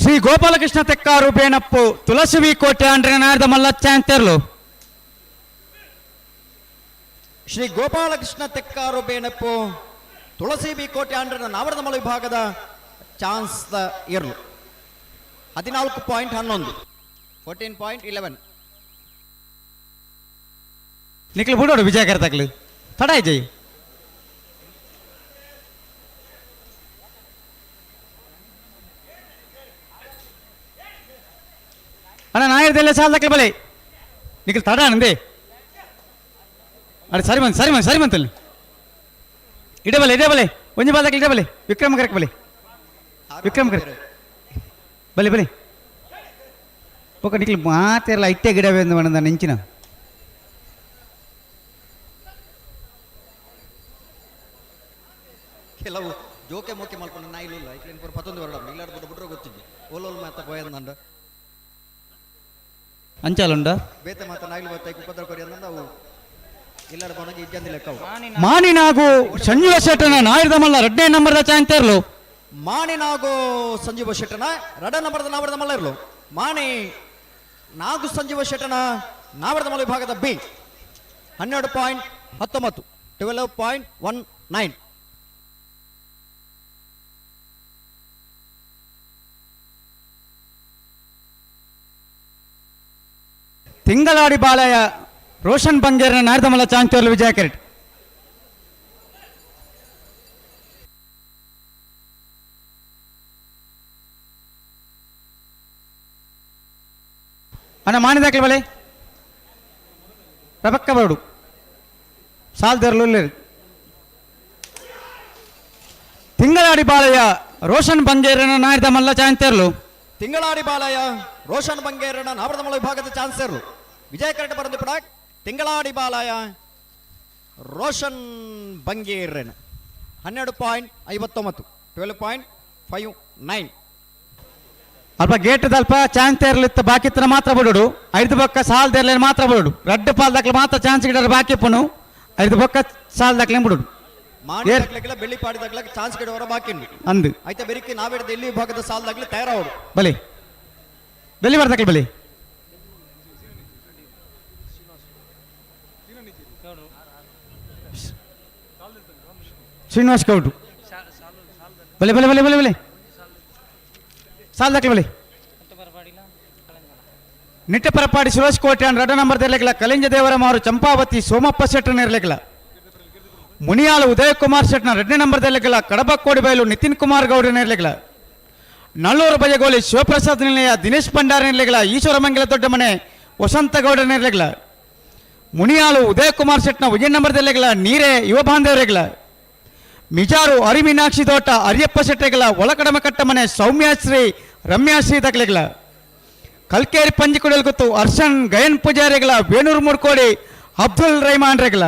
ಶ್ರೀ ಗೋಪಾಲಕೃಷ್ಣ ತೆಕ್ಕಾರು ಬೇನಪ್ಪು ತುಳಸಿವಿ ಕೋಟೆ ಅಂಡ್ರೆ ನಾಡ್ದ ಮಲ್ಲಚ್ಚ ಅಂತೆರ್ಲು ಶ್ರೀ ಗೋಪಾಲಕೃಷ್ಣ ತೆಕ್ಕಾರು ಬೇಣಪ್ಪು ತುಳಸಿ ಬಿ ಕೋಟೆ ಆಂಡ್ರನ ನಾವರದ ಮಲ ವಿಭಾಗದ ಚಾನ್ಸ್ ಇರ್ಲು 14.11 14.11 ನಿಕ್ಲು ಬಿಡೋಡು ವಿಜಯ ಕರ್ತಾಕ್ಲು ತಡಾಯ್ ಜೈ ಅಣ್ಣ ನಾಯಿರ್ದೆಲ್ಲ ಸಾಲ್ದಕ್ಲೆ ಬಲೆ ನಿಕ್ಲು ತಡ ನಂದೇ ಅಡೆ ಸರಿ ಮಂತಲ್ಲಿ ಇಡೇ ಬಲೆ ಒಂಜಿ ಬಾಲ್ದಕ್ಲೆ ಇಡೇ ಬಲೆ ವಿಕ್ರಮ ಕರೆಕ್ ಬಲೆ ಬಲೆ ಒಕ್ಕ ನಿಕ್ಲು ಮಾತೆಲ್ಲ ಇಟ್ಟೆ ಗಿಡವೇ ಎಂದು ಮಣ್ಣದ ನೆಂಚಿನ ಕೆಲವು ಜೋಕೆ ಮೋಕೆ ಮಲ್ಕೊಂಡು ನಾ ಇಲ್ಲ ಐಕ್ಲೇನ್ ಪೂರ 11 ವರಡ ಇಲ್ಲಾಡ ಬಿಟ್ರೆ ಗೊತ್ತಿದ್ದೆ ಓಲೋಲ್ ಮಾತ ಪೋಯಂದಂಡ ಅಂಚಾಲುಂಡ ಬೇತೆ ಮಾತ ನಾಯಿಲು ಬತ್ತೈ ಕುಪದ್ರ ಕೊರಿ ಅಂದ ಅವು ಇಲ್ಲಾಡ ಕೊನಗೆ ಇಜ್ಜಂದಿ ಲೆಕ್ಕವು ಮಾನಿನಾಗು ಸಂಜೀವ ಶೆಟ್ಟನ ನಾಯಿರ್ದ ಮಲ್ಲ 2ನೇ ನಂಬರ್ದ ಚಾಂತೆರ್ಲು ಮಾಣಿನಾಗು ಸಂಜೀವ ಶೆಟ್ಟನ 2ನೇ ನಂಬರ್ದ ನಾವರದ ಮಲ್ಲ ಇರ್ಲು ಮಾಣಿ ನಾಗು ಸಂಜೀವ ಶೆಟ್ಟನ ನಾವರದ ಮಲ್ಲ ವಿಭಾಗದ ಬಿ 12.19 12.19 ತಿಂಗಳಾಡಿ ಬಾಲಯ ರೋಷನ್ ಬಂಗೇರನ ನಾರ್ದಮಲ್ಲ ಚಾಂಚೋರ್ಲು ವಿಜಯ ಕಿರೀಟ್ ಅಣ್ಣ ಮಾನಿದಾಕ್ಲೆ ಬಲೆ ಪ್ರಪಕ್ಕ ಬರಡು ಸಾಲ್ದೇರ್ಲು ತಿಂಗಳಾಡಿ ಬಾಲಯ ರೋಷನ್ ಬಂಗೇರನ ನಾರ್ದಮಲ್ಲ ಚಾಂಚೋರ್ಲು ತಿಂಗಳಾಡಿ ಬಾಲಯ ರೋಷನ್ ಬಂಗೇರನ ನಾವರದ ಮಲ ವಿಭಾಗದ ಚಾನ್ಸರ್ ವಿಜಯ ಕರೆಕ್ಟ್ ಬರೆದು ಕೂಡ ತಿಂಗಳಾಡಿ ಬಾಲಯ ರೋಷನ್ ಬಂಗೇರನ 12.59 12.59 ಅಲ್ಪ ಗೇಟ್ ಅಲ್ಪ ಚಾನ್ಸ್ ಇರ್ಲಿತ್ತ ಬಾಕಿತ್ತನ ಮಾತ್ರ ಬಿಡೋಡು 5 ಬೊಕ್ಕ ಸಾಲ್ದೇರ್ಲೆ ಮಾತ್ರ ಬಿಡೋಡು ರಡ್ಡು ಪಾಲ್ದಾಕ್ಲೆ ಮಾತ್ರ ಚಾನ್ಸ್ ಗಿಡರು ಬಾಕಿ ಪುನು 5 ಬೊಕ್ಕ ಸಾಲ್ದಾಕ್ಲೆ ಬಿಡೋಡು ಮಾಡಿದಾಗ್ಲೆಲ್ಲ ಬೆಳ್ಳಿ ಪಾಡಿದಾಗ್ಲ ಚಾನ್ಸ್ ಗಿಡವರ ಬಾಕಿ ಅಂದು ಆಯ್ತಾ ಬೆರಿಕೆ ನಾವಿಡದ ಎಲ್ಲಿ ವಿಭಾಗದ ಸಾಲದಾಗ್ಲಿ ತಯಾರವರು ಬಲೆ ಬೆಲ್ಲಿ ಬರ್ದಾಕ್ಲೆ ಬಲೆ ಶ್ರೀನಿವಾಸ್ ಗೌಡು ಬಲೆ ಬಲೆ ಬಲೆ ಬಲೆ ಬಲೆ ಸಾಲ್ದಾಕ್ಲೆ ಬಲೆ ನಿಟ್ಟಪರಪಾಡಿ ಸುರೇಶ್ ಕೋಟೆ ಅಂಡ್ 2ನೇ ನಂಬರ್ ಇರ್ಲಿಕ್ಕಿಲ್ಲ ಕಲಿಂಜ ದೇವರ ಮಾರು ಚಂಪಾವತಿ ಸೋಮಪ್ಪ ಶೆಟ್ಟನ ಇರ್ಲಿಕ್ಕಿಲ್ಲ ಮುನಿಯಾಲು ಉದಯ ಕುಮಾರ್ ಶೆಟ್ನ 2ನೇ ನಂಬರ್ ಇರ್ಲಿಕ್ಕಿಲ್ಲ ಕಡಬ ಕೋಡಿ ಬಯಲು ನಿತಿನ್ ಕುಮಾರ್ ಗೌಡನ ಇರ್ಲಿಕ್ಕಿಲ್ಲ ನಲ್ಲೂರು ಬಜಗೋಲಿ ಶಿವಪ್ರಸಾದ್ ನಿಲಯ ದಿನೇಶ್ ಭಂಡಾರ ಇರ್ಲಿಕ್ಕಿಲ್ಲ ಈಶ್ವರಮಂಗಲ ದೊಡ್ಡ ಮನೆ ವಸಂತ ಗೌಡನ ಇರ್ಲಿಕ್ಕಿಲ್ಲ ಮುನಿಯಾಲು ಉದಯ ಕುಮಾರ್ ಶೆಟ್ನ 1 ನಂಬರ್ ಇರ್ಲಿಕ್ಕಿಲ್ಲ ನೀರೇ ಯುವ ಬಾಂಧವರಿಗಿಲ್ಲ ಮಿಜಾರು ಅರಿಮೀನಾಕ್ಷಿ ತೋಟ ಅರಿಯಪ್ಪ ಶೆಟ್ಟಿಗಿಲ್ಲ ಒಳಕಡಮ ಕಟ್ಟ ಮನೆ ಸೌಮ್ಯಾಶ್ರೀ ರಮ್ಯಾಶ್ರೀ ತಕ್ಲಿಗಿಲ್ಲ ಕಲ್ಕೇರಿ ಪಂಜಿಕೊಡಲ್ ಗೊತ್ತು ಹರ್ಷನ್ ಗಯನ್ ಪೂಜಾರಿಗಳ ವೇಣೂರು ಮುರ್ಕೋಡಿ ಅಬ್ದುಲ್ ರೈಮಾನ್ ರೆಗ್ಲ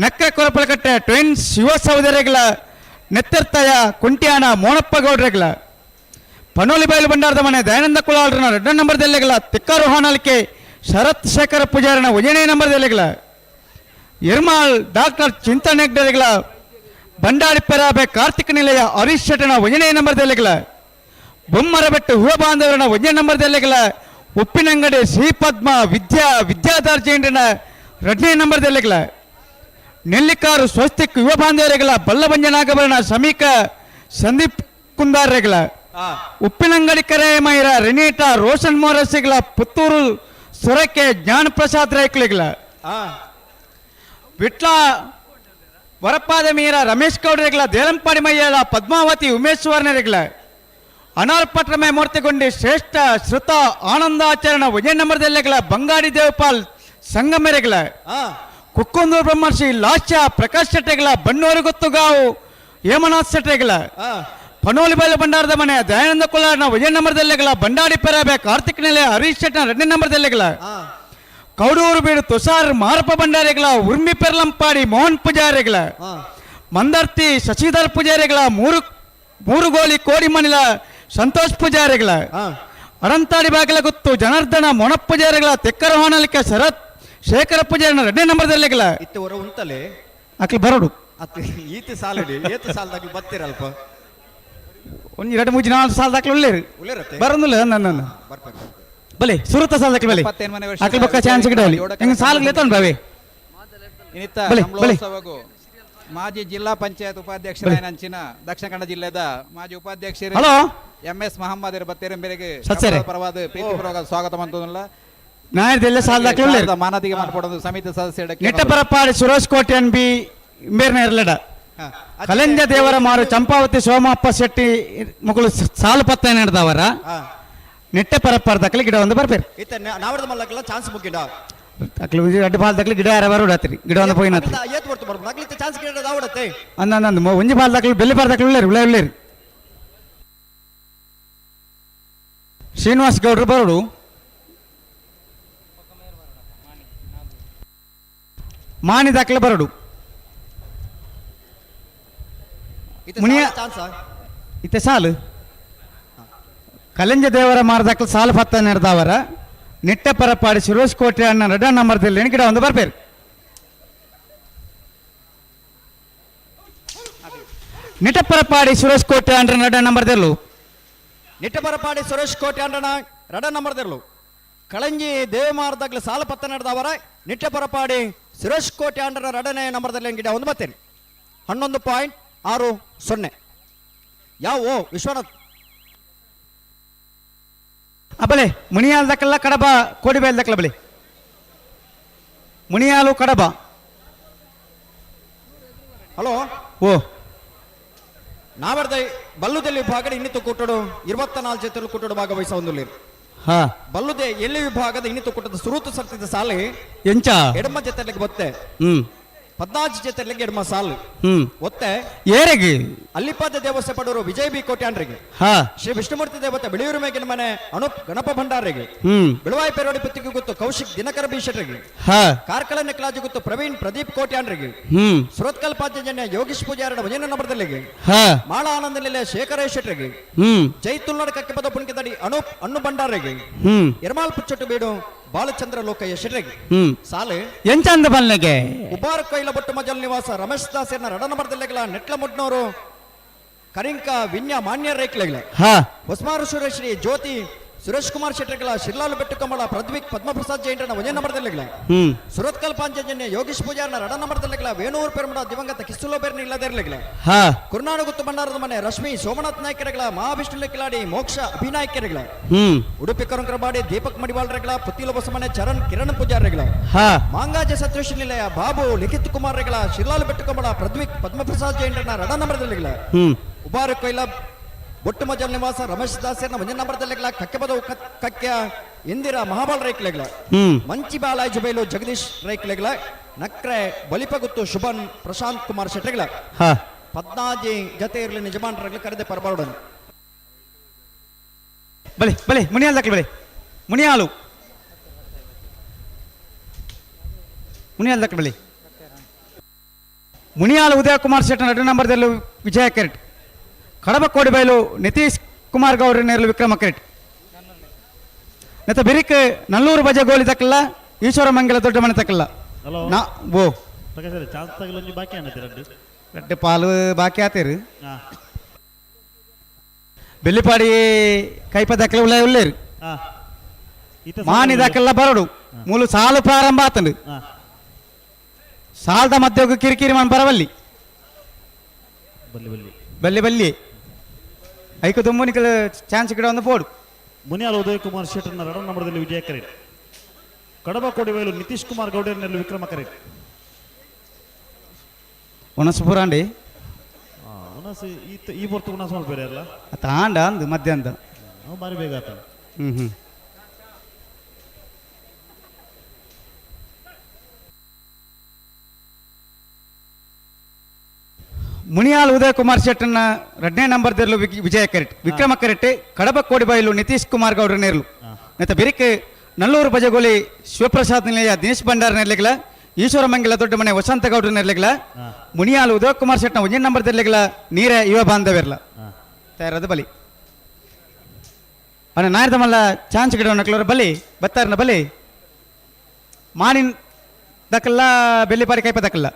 ನಕ್ಕರೆ ಕೊರಪಲಕಟ್ಟೆ ಟ್ವಿನ್ಸ್ ಯುವ ಸಹೋದರಿಗಳ ನೆತ್ತರ್ತಯ ಕುಂಟ್ಯಾನ ಮೋನಪ್ಪ ಗೌಡ್ರೆಗ್ಲ ಪನೋಲಿ ಬಯಲು ಬಂಡಾರದ ಮನೆ ದಯಾನಂದ ಕುಲಾಲ್ರನ 2ನೇ ನಂಬರ್ ದೆಲ್ಲೆಗಳ ತಿಕ್ಕಾರು ಹಾನಲ್ಕೆ ಶರತ್ ಶೇಖರ ಪೂಜಾರನ 1ನೇ ನಂಬರ್ ದೆಲ್ಲೆಗಳ ಇರ್ಮಾಲ್ ಡಾಕ್ಟರ್ ಚಿಂತನ್ ಹೆಗ್ಡೆಗಳ ಬಂಡಾರಿ ಪೆರಾಬೆ ಕಾರ್ತಿಕ್ ನಿಲಯ ಹರೀಶ್ ಶೆಟ್ಟನ 1ನೇ ನಂಬರ್ ದೆಲ್ಲೆಗಳ ಬೊಮ್ಮರಬೆಟ್ಟು ಯುವ ಬಾಂಧವರನ 1ನೇ ನಂಬರ್ ದೆಲ್ಲೆಗಳ ಉಪ್ಪಿನಂಗಡಿ ಶ್ರೀಪದ್ಮ ವಿದ್ಯಾದಾರ್ಜೇಂದ್ರನ 2ನೇ ನಂಬರ್ ದೆಲ್ಲೆಗಳ ನೆಲ್ಲಿಕಾರು ಸ್ವಸ್ತಿಕ್ ಯುವ ಬಾಂಧವರಿಗಳ ಬಲ್ಲಭಂಜನಾಗಬರಣ ಸಮೀಕ ಸಂದೀಪ್ ಕುಂದಾರ್ರೆಗಳ ಉಪ್ಪಿನಂಗಡಿ ಕರೆಮೈರ ರೆನೀಟಾ ರೋಷನ್ ಮೋರಸಿಗಳ ಪುತ್ತೂರು ಸುರಕ್ಕೆ ಜ್ಞಾನಪ್ರಸಾದ್ ರೈಕ್ಲಿಗಳ ವಿಟ್ಲ ವರಪಾದ ಮೀರ ರಮೇಶ್ ಗೌಡರೆಗ್ಲ ದೇರಂಪಾಡಿ ಮಯ್ಯಲ ಪದ್ಮಾವತಿ ಉಮೇಶ್ವರನರೆಗ್ಲ ಅನಾಲ್ಪಟ್ರಮೆ ಮೂರ್ತಿಗೊಂಡಿ ಶ್ರೇಷ್ಠ ಶ್ರುತ ಆನಂದಾಚರಣ 1ನೇ ನಂಬರ್ ದೆಲ್ಲೆಗಳ ಬಂಗಾಡಿ ದೇವಪಾಲ್ ಸಂಗಮೆರೆಗ್ಲ ಕುಕ್ಕುಂದೂರು ಬ್ರಹ್ಮರ್ಷಿ ಲಾಸ್ಯ ಪ್ರಕಾಶ್ ಶೆಟ್ಟೆಗಳ ಬಣ್ಣೂರು ಗೊತ್ತುಗಾವು ಹೇಮನಾಥ್ ಶೆಟ್ಟೆಗಳ ಪನೋಲಿ ಬಯಲು ಭಂಡಾರದ ಮನೆ ದಯಾನಂದ ಕುಲಾರ್ನ 1ನೇ ನಂಬರ್ ದೆಲ್ಲೆಗಳ ಬಂಡಾಡಿ ಪೆರಾಬೆ ಕಾರ್ತಿಕ್ ನೆಲೆ ಹರೀಶ್ ಶೆಟ್ಟನ 2ನೇ ನಂಬರ್ ದೆಲ್ಲೆಗಳ ಕೌಡೂರು ಬೀಡು ತುಷಾರ್ ಮಾರಪ್ಪ ಭಂಡಾರಿಗಳ ಉರ್ಮಿ ಪೆರ್ಲಂಪಾಡಿ ಮೋಹನ್ ಪೂಜಾರಿಗಳ ಮಂದರ್ತಿ ಶಶಿಧರ್ ಪೂಜಾರಿಗಳ ಮೂರು ಗೋಲಿ ಕೋಡಿ ಮನಿಲ ಸಂತೋಷ್ ಪೂಜಾರಿಗಳ ಅರಂತಾಡಿ ಬಾಗಿಲ ಗೊತ್ತು ಜನಾರ್ದನ ಮೊಣಪ್ಪ ಪೂಜಾರಿಗಳ ತೆಕ್ಕರ ಹೋನಲಿಕೆ ಶರತ್ ಶೇಖರ ಪೂಜಾರಿನ 2ನೇ ನಂಬರ್ ದೆಲ್ಲೆಗಳ ಇತ್ತು ಹೊರ ಉಂಟಲೆ ಅಕ್ಲಿ ಬರೋಡು ಈತಿ ಸಾಲಡಿ ಏತು ಸಾಲದಾಗಿ ಬತ್ತಿರಲ್ಪ ಒಂದು 2-3-4 ಸಾಲ ದಾಖಲೆ ಉಳ್ಳೇರು ಬರೋದಿಲ್ಲ ನನ್ನ ಬಲೆ ಸುರತ ಸಾಲ ದಾಖಲೆ ಬಲೆ 27 ಮನೆ ವರ್ಷ ಅಕ್ಕಲ್ ಪಕ್ಕ ಚಾನ್ಸ್ ಗಿಡವಲ್ಲಿ ಹೆಂಗೆ ಸಾಲ ಲೇತನ್ ಬಾವೆ ಇನ್ನಿತ್ತ ಬಲೆ, ಬಲೆ. ಕಮಲೋತ್ಸವಗೂ ಮಾಜಿ ಜಿಲ್ಲಾ ಪಂಚಾಯತ್ ಉಪಾಧ್ಯಕ್ಷರಾಯ ನಂಚಿನ ದಕ್ಷಿಣ ಕನ್ನಡ ಜಿಲ್ಲೆದ ಮಾಜಿ ಉಪಾಧ್ಯಕ್ಷರು ಹಲೋ MS ಮಹಮ್ಮದ್ ಬತ್ತೇರಂಬೆರೆಗೆ ಸತ್ಸರೆ. ಪರವಾದ ಪ್ರೀತಿಪೂರ್ವಕ ಸ್ವಾಗತ ಮಂತದಲ್ಲ ನಾಯದೆಲ್ಲ ಸಾಲ ದಾಖಲೆ ಉಳ್ಳೇರು ಮಾನದಿಗೆ ಮಾಡ್ಕೊಡೋದು ಸಮಿತಿ ಸದಸ್ಯರ ನೆಟ್ಟಪರಪ್ಪಾಡಿ ಸುರೇಶ್ ಕೋಟೆ ಅನ್ಬಿ ಇಂಬೇರ್ನ ಇರಲಡ ಕಲೆಂಜ ದೇವರ ಮಾರು ಚಂಪಾವತಿ ಸೋಮಪ್ಪ ಶೆಟ್ಟಿ ಮಕ್ಕಳು ಸಾಲು ಪತ್ತ ನಡೆದವರ ನೆಟ್ಟಪರಪ್ಪಾಡ ದಕ್ಕಲಿ ಗಿಡ ಒಂದು ಬರ್ಬೇರು ಇತ್ತ ನಾವರದ ಮಲ್ಲಕ್ಕೆಲ್ಲ ಚಾನ್ಸ್ ಮುಗಿಡ ಅಕ್ಲು ಅಡ್ಡ ಪಾಲ್ ದಕ್ಕಲಿ ಗಿಡ ಯಾರ ಬರೋಡತ್ರಿ ಗಿಡ ಒಂದು ಪೋಯಿನ ಏತ್ ಬರ್ತು ಬರ್ಬೋದು ನಗ್ಲಿತ್ತ ಚಾನ್ಸ್ ಗಿಡ ಆವಡತ್ತೆ ಅಂದಂದು ಒಂಜಿ ಪಾಲ್ ದಕ್ಕಲಿ ಬೆಲ್ಲಿ ಪಾಲ್ ದಕ್ಕಲಿ ಉಳ್ಳೇರು ಉಳ್ಳೇರು ಶ್ರೀನಿವಾಸ್ ಗೌಡ್ರು ಬರೋಡು ಮಾನಿ ದಾಖಲೆ ಬರೋಡು ಮುನಿಯ ಚಾನ್ಸ್ ಇತ್ತೆ ಸಾಲು ಕಲೆಂಜ ದೇವರ ಮಾರದಾಕಲು ಸಾಲು ಪತ್ತ ನಡೆದವರ ನೆಟ್ಟಪರಪಾಡಿ ಸುರೇಶ್ ಕೋಟೆ ಅಣ್ಣ ರೆಡ ನಂಬರ್ದಲ್ಲಿ ಗಿಡ ಒಂದು ಬರ್ಬೇರು ನೆಟ್ಟಪರಪಾಡಿ ಸುರೇಶ್ ಕೋಟೆ ಅಣ್ಣ ರೆಡ ನಂಬರ್ದಲ್ಲೂ ನಿಟ್ಟಬರಪಾಡಿ ಸುರೇಶ್ ಕೋಟೆ ಅಂಡಣ ರಡ ನಂಬರ್ದಿರ್ಲು ಕಳಂಜಿ ದೇವಮಾರದಾಗ್ಲಿ ಸಾಲ ಪತ್ತ ನಡೆದವರ ನಿಟ್ಟಬರಪಾಡಿ ಸುರೇಶ್ ಕೋಟೆ ಅಂಡನ ರಡನೇ ನಂಬರ್ದಲ್ಲಿ ಗಿಡ ಒಂದು ಬತ್ತೇನೆ 11.60 ಯಾವ ವಿಶ್ವನಾಥ್ ಬಲೆ ಮುನಿಯಾಲ್ ದಕ್ಕಲ್ಲ ಕಡಬ ಕೋಡಿಬೇಲ್ ದಕ್ಕಲ ಬಲೆ ಮುನಿಯಾಲು ಕಡಬ ಹಲೋ ಓ ನಾವರ್ದ ಬಲ್ಲುದಲ್ಲಿ ವಿಭಾಗದ ಇನ್ನಿತ್ತು ಕೂಟಡು 24 ಜೊತೆ ಕೂಟಡು ಭಾಗವಹಿಸ ಒಂದು ಹಾ ಬಲ್ಲುದೆ ಎಲ್ಲಿ ವಿಭಾಗದ ಇನ್ನಿತ್ತು ಕೂಟದ ಸುರುತು ಸರ್ತಿದ ಸಾಲಿ ಎಂಚ ಎಡಮ ಜೊತೆಲಿಗೆ ಬತ್ತೆ 14 ಜೊತೆಲಿಗೆ ಎಡಮ ಸಾಲು ಒತ್ತೆ ಏರೆಗೆ ಅಲ್ಲಿಪಾದ ದೇವಸ್ಥೆ ಪಡೋರು ವಿಜಯ ಬಿ ಕೋಟ್ಯಾನ್ರಿಗೆ ಹಾ ಶ್ರೀ ವಿಷ್ಣುಮೂರ್ತಿ ದೇವತೆ ಬೆಳೆಯೂರು ಮೇಗಿನ ಮನೆ ಅನುಪ್ ಗಣಪ ಭಂಡಾರಿಗೆ ಬಿಳುವಾಯಿ ಪೆರೋಡಿ ಪುತ್ತಿಗೆ ಗೊತ್ತು ಕೌಶಿಕ್ ದಿನಕರ ಬೀಶಟ್ರಿಗೆ ಹಾ ಕಾರ್ಕಳ ನೆಕ್ಲಾಜಿ ಗೊತ್ತು ಪ್ರವೀಣ್ ಪ್ರದೀಪ್ ಕೋಟ್ಯಾನ್ರಿಗೆ ಸುರತ್ಕಲ್ ಪಾದ್ಯಜನ್ಯ ಯೋಗೀಶ್ ಪೂಜಾರಡ ವಜನ ನಂಬರ್ದಲ್ಲಿಗೆ ಹಾ ಮಾಳ ಆನಂದಲಿಲೆ ಶೇಖರೇಶ್ ಶೆಟ್ರಿಗೆ ಜೈತುಲ್ನಾಡ್ ಕಕ್ಕೆ ಪದ ಪುಣಿಕೆದಡಿ ಅನುಪ್ ಅನ್ನು ಭಂಡಾರಿಗೆ ಎರ್ಮಾಲ್ ಪುಚ್ಚಟ್ಟು ಬೀಡು ಬಾಲಚಂದ್ರ ಲೋಕಯ್ಯ ಶೆಟ್ರಿಗೆ ಸಾಲು ಎಂಚಂದ ಬಲ್ನೆಗೆ ಉಪಾರ ಕೈಲ ಬೊಟ್ಟು ಮಜಲ್ ನಿವಾಸ ರಮೇಶ್ ದಾಸರ್ನ ರಡ ನಂಬರ್ದಲ್ಲಿಗಳ ನೆಟ್ಲ ಮುಡ್ನವರು ಕರಿಂಕ ವಿನ್ಯ ಮಾನ್ಯ ರೇಕ್ಲೆಗಳ ಹಾ ಹೊಸ್ಮಾರು ಸುರೇಶ್ರೀ ಜ್ಯೋತಿ ಸುರೇಶ್ ಕುಮಾರ್ ಶೆಟ್ಟರ್ಗಳ ಶಿರ್ಲಾಲು ಬೆಟ್ಟು ಕಮಲ ಪ್ರದ್ವಿಕ್ ಪದ್ಮಪ್ರಸಾದ್ ಜೈಂಟನ ವಜನ ನಂಬರ್ದಲ್ಲಿಗಳ ಸುರತ್ಕಲ್ ಪಾಂಚಜನ್ಯ ಯೋಗೀಶ್ ಪೂಜಾರ್ನ ರಡ ನಂಬರ್ದಲ್ಲಿಗಳ ವೇಣೂರು ಪೆರ್ಮಡ ದಿವಂಗತ ಕಿಸ್ತುಲೋ ಬೆರ್ನಿ ಇಲ್ಲದಿರ್ಲಿಗಳ ಹಾ ಕುರ್ನಾಡು ಗುತ್ತು ಭಂಡಾರದ ಮನೆ ರಶ್ಮಿ ಸೋಮನಾಥ್ ನಾಯ್ಕರಗಳ ಮಹಾವಿಷ್ಣು ಕಿಲಾಡಿ ಮೋಕ್ಷ ಅಭಿನಾಯ್ಕರಗಳ ಉಡುಪಿ ಕರಂಕರಬಾಡಿ ದೀಪಕ್ ಮಡಿವಾಳ್ರಗಳ ಪುತ್ತಿಲ ಬಸಮನೆ ಚರಣ್ ಕಿರಣ್ ಪೂಜಾರ್ಗಳ ಹಾ ಮಾಂಗಾಜ ಸತ್ಯಶ್ರೀ ನಿಲಯ ಬಾಬು ಲಿಖಿತ್ ಕುಮಾರ್ಗಳ ಶಿರ್ಲಾಲು ಬೆಟ್ಟು ಕಮಲ ಪ್ರದ್ವಿಕ್ ಪದ್ಮಪ್ರಸಾದ್ ಜೈಂಟನ ರಡ ನಂಬರ್ದಲ್ಲಿಗಳ ಉಬಾರ ಕೊಯ್ಲ ಬೊಟ್ಟು ಮಜಲ್ ನಿವಾಸ ರಮೇಶ್ ದಾಸರ್ನ ವಜನ ನಂಬರ್ದಲ್ಲಿಗಳ ಕಕ್ಕೆಬದ ಕಕ್ಯ ಇಂದಿರಾ ಮಹಾಬಾಲ್ ರೈಕ್ಲೆಗಳ ಮಂಚಿ ಬಾಲಾಜಿ ಬೈಲು ಜಗದೀಶ್ ರೈಕ್ಲೆಗಳ ನಕ್ರೆ ಬಲಿಪಗುತ್ತು ಶುಭನ್ ಪ್ರಶಾಂತ್ ಕುಮಾರ್ ಶೆಟ್ರಿಗಳ ಹಾ 14 ಜೊತೆ ಇರಲಿ ನಿಜಮಾನರಾಗಲಿ ಕರೆದೆ ಪರಬಾರ್ಡನ್ ಬಲೆ ಬಲೆ ಮುನಿಯಾಲ್ ದಕ್ಕಲ ಬಲೆ ಮುನಿಯಾಲು ಮುನಿಯಾಲ್ ದಕ್ಕಲ ಬಲೆ ಮುನಿಯಾಲು ಉದಯ ಕುಮಾರ್ ಶೆಟ್ಟ ರೆಡ ನಂಬರ್ದಲ್ಲೂ ವಿಜಯ ಕೆರೆಟ್ ಕಡಬ ಕೋಡಿಬೈಲು ನಿತೀಶ್ ಕುಮಾರ್ ಗೌಡ್ರ ನೇರ್ಲು ವಿಕ್ರಮ ಕೆರೆಟ್ ನೆತ್ತ ಬಿರಿಕ್ ನಲ್ಲೂರು ಬಜೆ ಗೋಲಿ ತಕ್ಕಲ್ಲ ಈಶ್ವರ ಮಂಗಲ ದೊಡ್ಡ ಮನೆ ತಕ್ಕಲ್ಲ ಹಲೋ ನಾ ಓ ಚಾನ್ಸ್ ತಗಲೊಂಜಿ ಬಾಕಿ ಅನ್ನತ್ತೆ ರಡ್ಡೆ ಪಾಲು ಬಾಕಿ ಆತೇರು ಹಾ ಬೆಳ್ಳಿಪಾಡಿ ಕೈಪ ದಕ್ಕಲ ಉಳ್ಳ ಉಳ್ಳೇರು ಹಾ ಮಾನಿ ದಕ್ಕಲ್ಲ ಬರೋಡು ಮೂಲು ಸಾಲು ಪ್ರಾರಂಭ ಆತಂಡು ಹಾ ಸಾಲದ ಮಧ್ಯಕ್ಕೆ ಕಿರಿಕಿರಿ ಮನ್ ಬರವಲ್ಲಿ ಬಲ್ಲಿ ಬಲ್ಲಿ ಬಲ್ಲಿ ಬಲ್ಲಿ ಐಕು ದುಮ್ಮನಿಕಲ್ ಚಾನ್ಸ್ ಗಿಡ ಒಂದು ಪೋಡು ಮುನಿಯಾಲ್ ಉದಯ್ ಕುಮಾರ್ ಶೆಟ್ಟರ್ನ ರಡ ನಂಬರ್ದಲ್ಲಿ ವಿಜಯ ಕರೆಟ್ ಕಡಬ ಕೋಡಿಬೈಲು ನಿತೀಶ್ ಕುಮಾರ್ ಗೌಡರ್ನಲ್ಲಿ ವಿಕ್ರಮ ಕರೆಟ್ ಒಣಸಪುರ ಅಂಡಿ ಉನಸ್ ಈ ಹೊರ್ತು ಉನಸ್ ಮಾಡಿ ಬೇರೆ ಅಲ್ಲ ತಾಂಡ ಅಂದು ಮಧ್ಯಾಹ್ನದ ನಾವು ಬಾರಿ ಬೇಗ ಆತ ಮುನಿಯಾಲ್ ಉದಯ್ ಕುಮಾರ್ ಶೆಟ್ಟರ್ನ ಎರಡನೇ ನಂಬರ್ದಲ್ಲೂ ವಿಜಯ ಕೆರೆಟ್ ವಿಕ್ರಮ ಕೆರೆಟ್ ಕಡಬ ಕೋಡಿಬೈಲು ನಿತೀಶ್ ಕುಮಾರ್ ಗೌಡ್ರ ನೇರ್ಲು ನೆತ್ತ ಬಿರಿಕ್ ನಲ್ಲೂರು ಬಜಗೋಲಿ ಶಿವಪ್ರಸಾದ್ ನಿಲಯ ದಿನೇಶ್ ಭಂಡಾರ ನೆರ್ಲೆಗಳ ಈಶ್ವರ ಮಂಗಲ ದೊಡ್ಡ ಮನೆ ವಸಂತ ಗೌಡ್ರ ನೆರ್ಲೆಗಳ ಮುನಿಯಾಲ್ ಉದಯ್ ಕುಮಾರ್ ಶೆಟ್ನ ಒಂಜನೇ ನಂಬರ್ದಲ್ಲಿಗಳ ನೀರ ಯುವ ಬಾಂಧವ್ಯರ್ಲ ತಯಾರದ ಬಲಿ ಅವನ ನಾಯರದ ಮಲ್ಲ ಚಾನ್ಸ್ ಗಿಡವನ್ನ ಕ್ಲೋರ ಬಲಿ ಬತ್ತಾರನ ಬಲಿ ಮಾನಿನ್ ದಕ್ಕಲ್ಲ ಬೆಳ್ಳಿಪಾರಿ ಕೈಪ ದಕ್ಕಲ್ಲ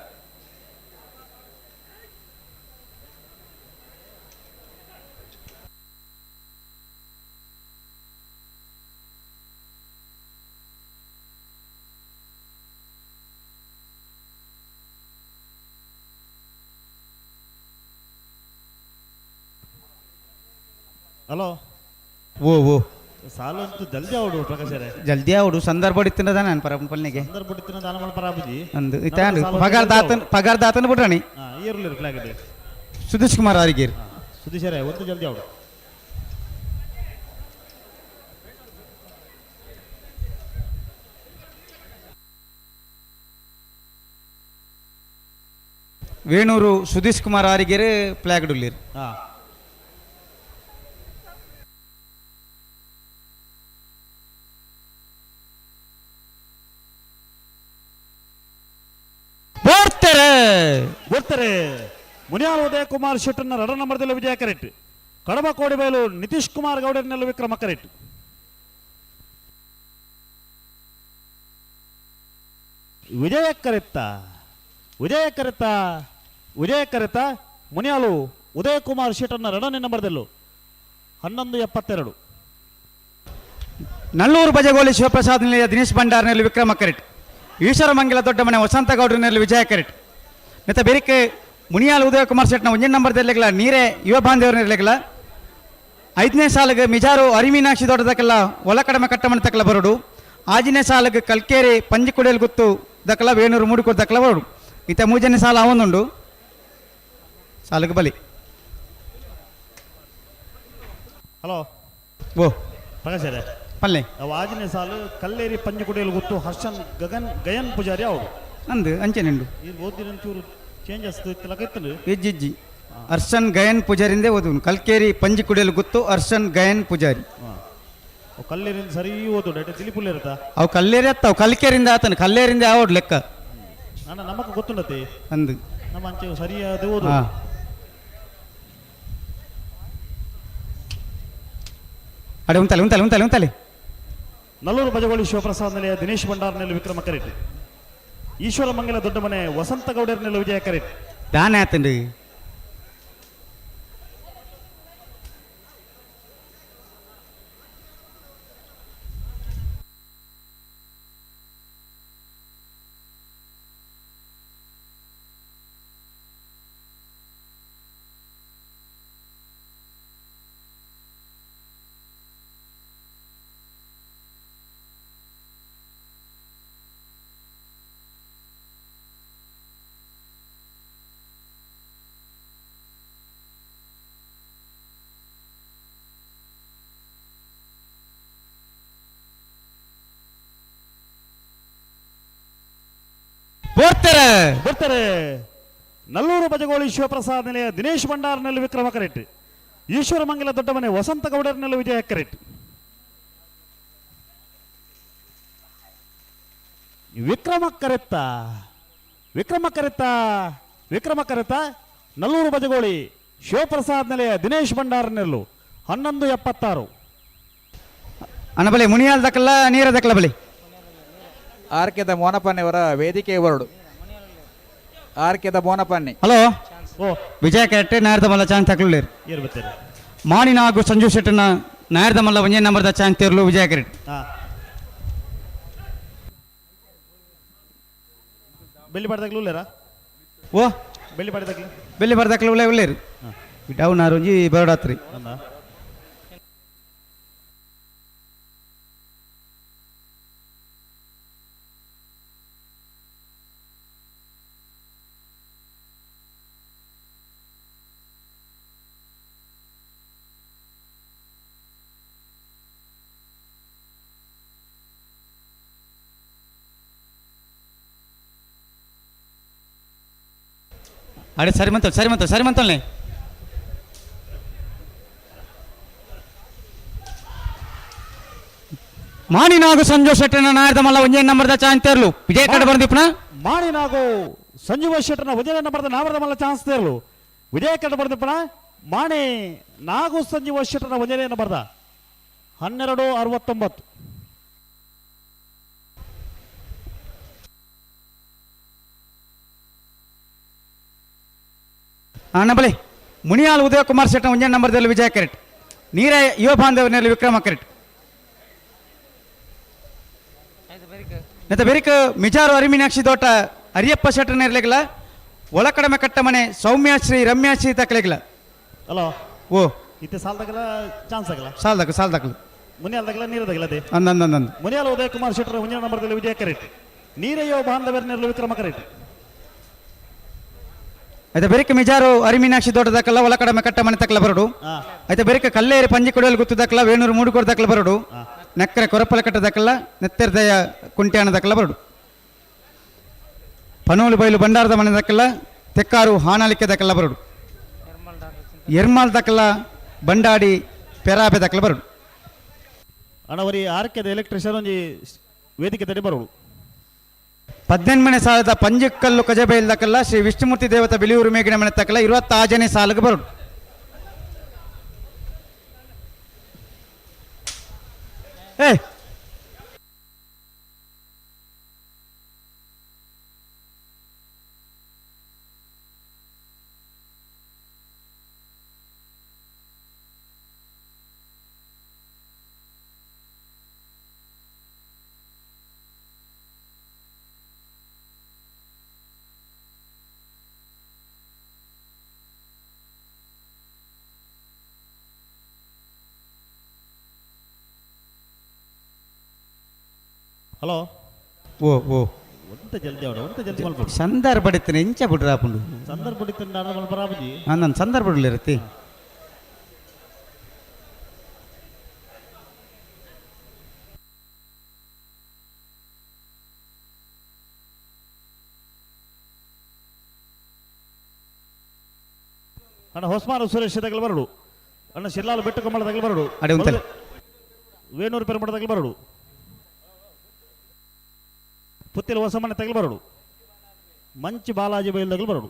ಹಲೋ ಓ ಓ ಸಾಲು ಅಂತೂ ಜಲ್ದಿ ಅವಡು ಪ್ರಕಾಶರೇ ಜಲ್ದಿ ಅವಡು ಸಂದರ್ಭ ಇತ್ತಿನದ ನಾನು ಪರಪಲ್ನಿಗೆ ಅಂದರ್ ಬಿಡ್ತಿನ ದಾನಮಳ ಪರಾಬುಜಿ ಅಂದು ಇತ್ತಾಂಡು ಪಗಾರ್ ದಾತನ್ ಬಿಟ್ರಾಣಿ ಈರುಳ್ಳಿ ಫ್ಲಾಗ್ ಇದೆ ಸುದೇಶ್ ಕುಮಾರ್ ಆರಿಗೇರ್ ಸುದೀಶರೇ ಒಂದು ಜಲ್ದಿ ಅವಡು ವೇಣೂರು ಸುದೀಶ್ ಕುಮಾರ್ ಆರಿಗೇರ್ ಫ್ಲಾಗ್ ಡುಲ್ಲಿರ್ ಹಾಂ ಬರ್ತಾರೆ ಮುನಿಯಾಲ್ ಉದಯ ಕುಮಾರ್ ಶೆಟ್ಟರ್ನ 2 ನಂಬರ್ದಲ್ಲಿ ವಿಜಯ ಕರೆಟ್. ಕಡಬ ಕೋಡಿಬೈಲು ನಿತೀಶ್ ಕುಮಾರ್ ಗೌಡರ್ನಲ್ಲಿ ವಿಕ್ರಮ ಕರೆಟ್. ವಿಜಯ ಕರೆತ ಮುನಿಯಾಲು ಉದಯ ಕುಮಾರ್ ಶೆಟ್ಟರ್ನ 2ನೇ ನಂಬರ್ದಲ್ಲೂ 11:72. ನಲ್ಲೂರು ಬಜಗೋಲಿ ಶಿವಪ್ರಸಾದ್ ನಿಲಯ ದಿನೇಶ್ ಭಂಡಾರ್ನಲ್ಲಿ ವಿಕ್ರಮ ಕರೆಟ್. ಈಶ್ವರಮಂಗಲ ದೊಡ್ಡ ಮನೆ ವಸಂತ ಗೌಡ್ರನಲ್ಲಿ ವಿಜಯ ಕರೆಟ್. ಮತ್ತೆ ಬೇರಿಕೆ ಮುನಿಯಾಲ್ ಉದಯ ಕುಮಾರ್ ಶೆಟ್ನ 1ನೇ ನಂಬರ್ದಲ್ಲಿಗಲ ನೀರೇ ಯುವ ಬಾಂಧವರಲ್ಲಿಗಲ 5ನೇ ಸಾಲಿಗೆ ಮಿಜಾರು ಅರಿಮೀನಾಕ್ಷಿ ದೊಡ್ಡದಕ್ಕೆಲ್ಲ ಒಲ ಕಡಿಮೆ ಕಟ್ಟಮಣ ತಕ್ಕಲ ಬರೋಡು. 6ನೇ ಸಾಲಿಗೆ ಕಲ್ಕೇರಿ ಪಂಜಿ ಕುಡಿಯಲು ಗುತ್ತು ದಕ್ಕಲ ವೇಣೂರು ಮೂಡಿಕೊಡು ದಕ್ಕಲ ಬರೋಡು. ಇತ್ತ 3ನೇ ಸಾಲ ಅವನುಂಡು ಸಾಲಿಗೆ ಬಲಿ. ಹಲೋ ಓ ಪ್ರಕಾಶ್ ಪಲ್ಲೆ 6ನೇ ಸಾಲು ಕಲ್ಲೇರಿ ಪಂಜಿ ಕುಡಿಯಲು ಗುತ್ತು ಹರ್ಷನ್ ಗಯನ್ ಪೂಜಾರಿ ಅವರು ಅಂದು ಅಂಚೆ ನಿಂಡು ಇದು ಓದಿನ ಚೂರು ಚೇಂಜ್ ಆಗ್ತದೆ ಇಜ್ಜಿ ಹರ್ಷನ್ ಗಯನ್ ಪೂಜಾರಿಂದೇ ಓದು. ಕಲ್ಕೇರಿ ಪಂಜಿ ಕುಡಿಯಲು ಗುತ್ತು ಹರ್ಷನ್ ಗಯನ್ ಪೂಜಾರಿ. ಕಲ್ಲೇರಿಂದ ಸರಿ ಓದು ಡೈಟ್ ತಿಲಿಪುಲ್ಲ ಇರುತ್ತಾ ಅವು ಕಲ್ಲೇರಿ ಅತ್ತಾವ ಕಲ್ಕೇರಿಂದ ಆತನ ಕಲ್ಲೇರಿಂದ ಯಾವ್ದು ಲೆಕ್ಕ ನಮಕ್ ಗೊತ್ತುಂಡತೆ ಅಂದು ನಮ್ಮ ಅಂಚೆ ಸರಿಯಾದ ಓದು. ಅಡೆ ಉಂತಲೆ ನಲ್ಲೂರು ಬಜಗೋಳಿ ಶಿವಪ್ರಸಾದ್ ನಿಲಯ ದಿನೇಶ್ ಭಂಡಾರ್ನಲ್ಲಿ ವಿಕ್ರಮ ಕರೆಟ್. ಈಶ್ವರಮಂಗಲ ದೊಡ್ಡ ಮನೆ ವಸಂತ ಗೌಡರ್ನಲ್ಲಿ ವಿಜಯ ಕರೆಟ್. ದಾನ ಆತಂಡು ಬರ್ತಾರೆ ನಲ್ಲೂರು ಬಜಗೋಳಿ ಶಿವಪ್ರಸಾದ್ ನಿಲಯ ದಿನೇಶ್ ಭಂಡಾರ್ನಲ್ಲಿ ವಿಕ್ರಮ ಕರೆಟ್. ಈಶ್ವರಮಂಗಲ ದೊಡ್ಡ ಮನೆ ವಸಂತ ಗೌಡರ್ನಲ್ಲಿ ವಿಜಯ ಕರೆಟ್. ವಿಕ್ರಮ ಕರೆತ ನಲ್ಲೂರು ಬಜಗೋಳಿ ಶಿವಪ್ರಸಾದ್ ನಿಲಯ ದಿನೇಶ್ ಭಂಡಾರ್ನಲ್ಲೂ 11:76. ಅನಬಲೆ ಮುನಿಯಾಲ್ ದಕ್ಕಲ್ಲ ನೀರ ದಕ್ಕಲ ಬಲಿ ಆರ್ಕೆದ ಮೋನಪನ್ನೆಯವರ ವೇದಿಕೆ ಹೊರಡು. ಆರ್ಕೆದ ಮೋನಪನ್ನೆ ಹಲೋ ವಿಜಯ ಕರೆಟ್ ನಾಯರ್ದ ಮಲ್ಲ ಚಾನ್ಸ್ ತಗೊಳ್ಳೇರು ಮಾಣಿನ ಹಾಗೂ ಸಂಜು ಶೆಟ್ಟನ ನಾಯರ್ದ ಮಲ್ಲ 1ನೇ ನಂಬರ್ದ ಚಾನ್ಸ್ ತೇರ್ಲು ವಿಜಯ ಕರೆಟ್. ಬೆಳ್ಳಿ ಪಡೆದಾಗ್ಲೂಲೇರಾ ಓ ಬೆಳ್ಳಿ ಬರ್ದಕ್ಲು ಉಳ್ಳೇರು ಡೌನ್ ಆರೋಜಿ ಬರೋಡಾತ್ರಿ ಅಡೆ ಸರಿ ಮಂತಲ್ನೇ ಮಾಣಿನಾಗು ಸಂಜು ಶೆಟ್ಟನ ನಾಯರ್ದ ಮಲ್ಲ 1ನೇ ನಂಬರ್ದ ಚಾನ್ಸ್ ತೇರ್ಲು ವಿಜಯ ಕಡೆ ಬರ್ದಿಪ್ಪನ ಮಾಣಿನಾಗು ಸಂಜೀವ ಶೆಟ್ಟನ 1ನೇ ನಂಬರ್ದ ನಾವರ್ದ ಮಲ್ಲ ಚಾನ್ಸ್ ತೇರ್ಲು ವಿಜಯ ಕಡೆ ಬರ್ದಿಪ್ಪನ ಮಾಣಿ ನಾಗು ಸಂಜೀವ ಶೆಟ್ಟನ 1ನೇ ನಂಬರ್ದ 12:69. ನಬಲೆ ಮುನಿಯಾಲ್ ಉದಯ ಕುಮಾರ್ ಶೆಟ್ನ 1ನೇ ನಂಬರ್ದಲ್ಲಿ ವಿಜಯ ಕರೆಟ್. ನೀರೇ ಯುವ ಬಾಂಧವನಲ್ಲಿ ವಿಕ್ರಮ ಕರೆಟ್. ಮತ್ತೆ ಬೇರಿಕ ಮಿಜಾರು ಅರಿಮೀನಾಕ್ಷಿ ದೋಟ ಅರಿಯಪ್ಪ ಶೆಟ್ಟನ ಇರ್ಲಿಲ್ಲ ಒಳ ಕಡಿಮೆ ಕಟ್ಟ ಮನೆ ಸೌಮ್ಯಾಶ್ರೀ ರಮ್ಯಾಶ್ರೀ ತಕ್ಕಲಿಲ್ಲ. ಹಲೋ ಓ ಇತ್ತೆ ಸಾಲದಾಗಲ ಚಾನ್ಸ್ ಆಗಲ್ಲ ಸಾಲ್ದಾಕಲು ಮುನಿಯಾಲ್ದಾಗಲ ನೀರದಾಗಲದೆ ಅಂದಂದಂದು ಮುನಿಯಾಲ ಉದಯ ಕುಮಾರ್ ಶೆಟ್ಟರ ಮುಂದಿನ ನಂಬರ್ದಲ್ಲಿ ವಿಜಯ ಕರೆಟ್ ನೀರಯ್ಯೋ ಬಾಂಧವ್ಯರ್ನೆರಲು ವಿಕ್ರಮ ಕರೆಟ್ అయితే బెరిక మిజారు అరిమీనాక్షి తోట దక్కల ఒలకడమ కట్టమని తక్కల బరుడు అయితే బెరిక కల్లేరి పంజి కొడవలు గుత్తు దక్కల వేణూరు మూడు కొడ దక్కల బరుడు నెక్కర కొరపల కట్ట దక్కల నెత్తెరదయ కుంట్యాన దక్కల బరుడు పనులు బయలు బండాರದ ಮನೆ ದಕ್ಕಲ ತೆಕ್ಕಾರು ಹಾನಾಲಿಕ್ಕೆ ದಕ್ಕಲ ಬರುಡು ಎರ್ಮಾಲ್ ದಕ್ಕಲ ಬಂಡಾಡಿ ಪೆರಾಬೆ ದಕ್ಕಲ ಬರುಡು ಅಣ್ಣವರಿ ಆರ್ಕೆದ ಎಲೆಕ್ಟ್ರಿಷಿಯನ್ ಒಂಜಿ ವೇದಿಕೆ ತಡೆ ಬರೋಡು 18ನೇ ಸಾಲದ ಪಂಜಕ್ಕಲ್ಲು ಕಜಬೈಲ್ ದಕ್ಕಲ್ಲ ಶ್ರೀ ವಿಷ್ಣುಮೂರ್ತಿ ದೇವತ ಬಿಲಿಯೂರು ಮೇಗಿನ ಮನೆ ತಕ್ಕಲ್ಲ 26ನೇ ಸಾಲಿಗೆ ಬರುಡು ಏ ಹಲೋ ಓ ಓ ಒಂತ ಜಲ್ದಿ ಅವಡ ಒಂತ ಜಲ್ದಿ ಮಲ್ಪಡು ಸಂದರ್ಭ ಪಡಿತೀನಿ ಇಂಚ ಬಿಡ್ರ ಆಪುಂಡು ಸಂದರ್ಭ ಪಡಿತೀನಿ ನಾನು ಮಲ್ಪರಾಬುಜಿ ನನ್ನ ಸಂದರ್ಭ ಇರುತ್ತೆ ಅಣ್ಣ ಹೊಸಮಾನ ಸುರೇಶ್ ತಗಲು ಬರಡು ಅಣ್ಣ ಶಿರ್ಲಾಲು ಬೆಟ್ಟು ಕಮ್ಮಳ ತಗಲು ಬರಡು ಅಡೆ ಉಂಟಲ್ಲ ವೇಣೂರು ಪೆರುಮಠ ತಗಲು ಬರಡು ಪುತ್ತಿಲ ಹೊಸಮನೆ ತಗಲು ಬರಡು ಮಂಚಿ ಬಾಲಾಜಿ ಬೈಲ್ ತಗಲು ಬರಡು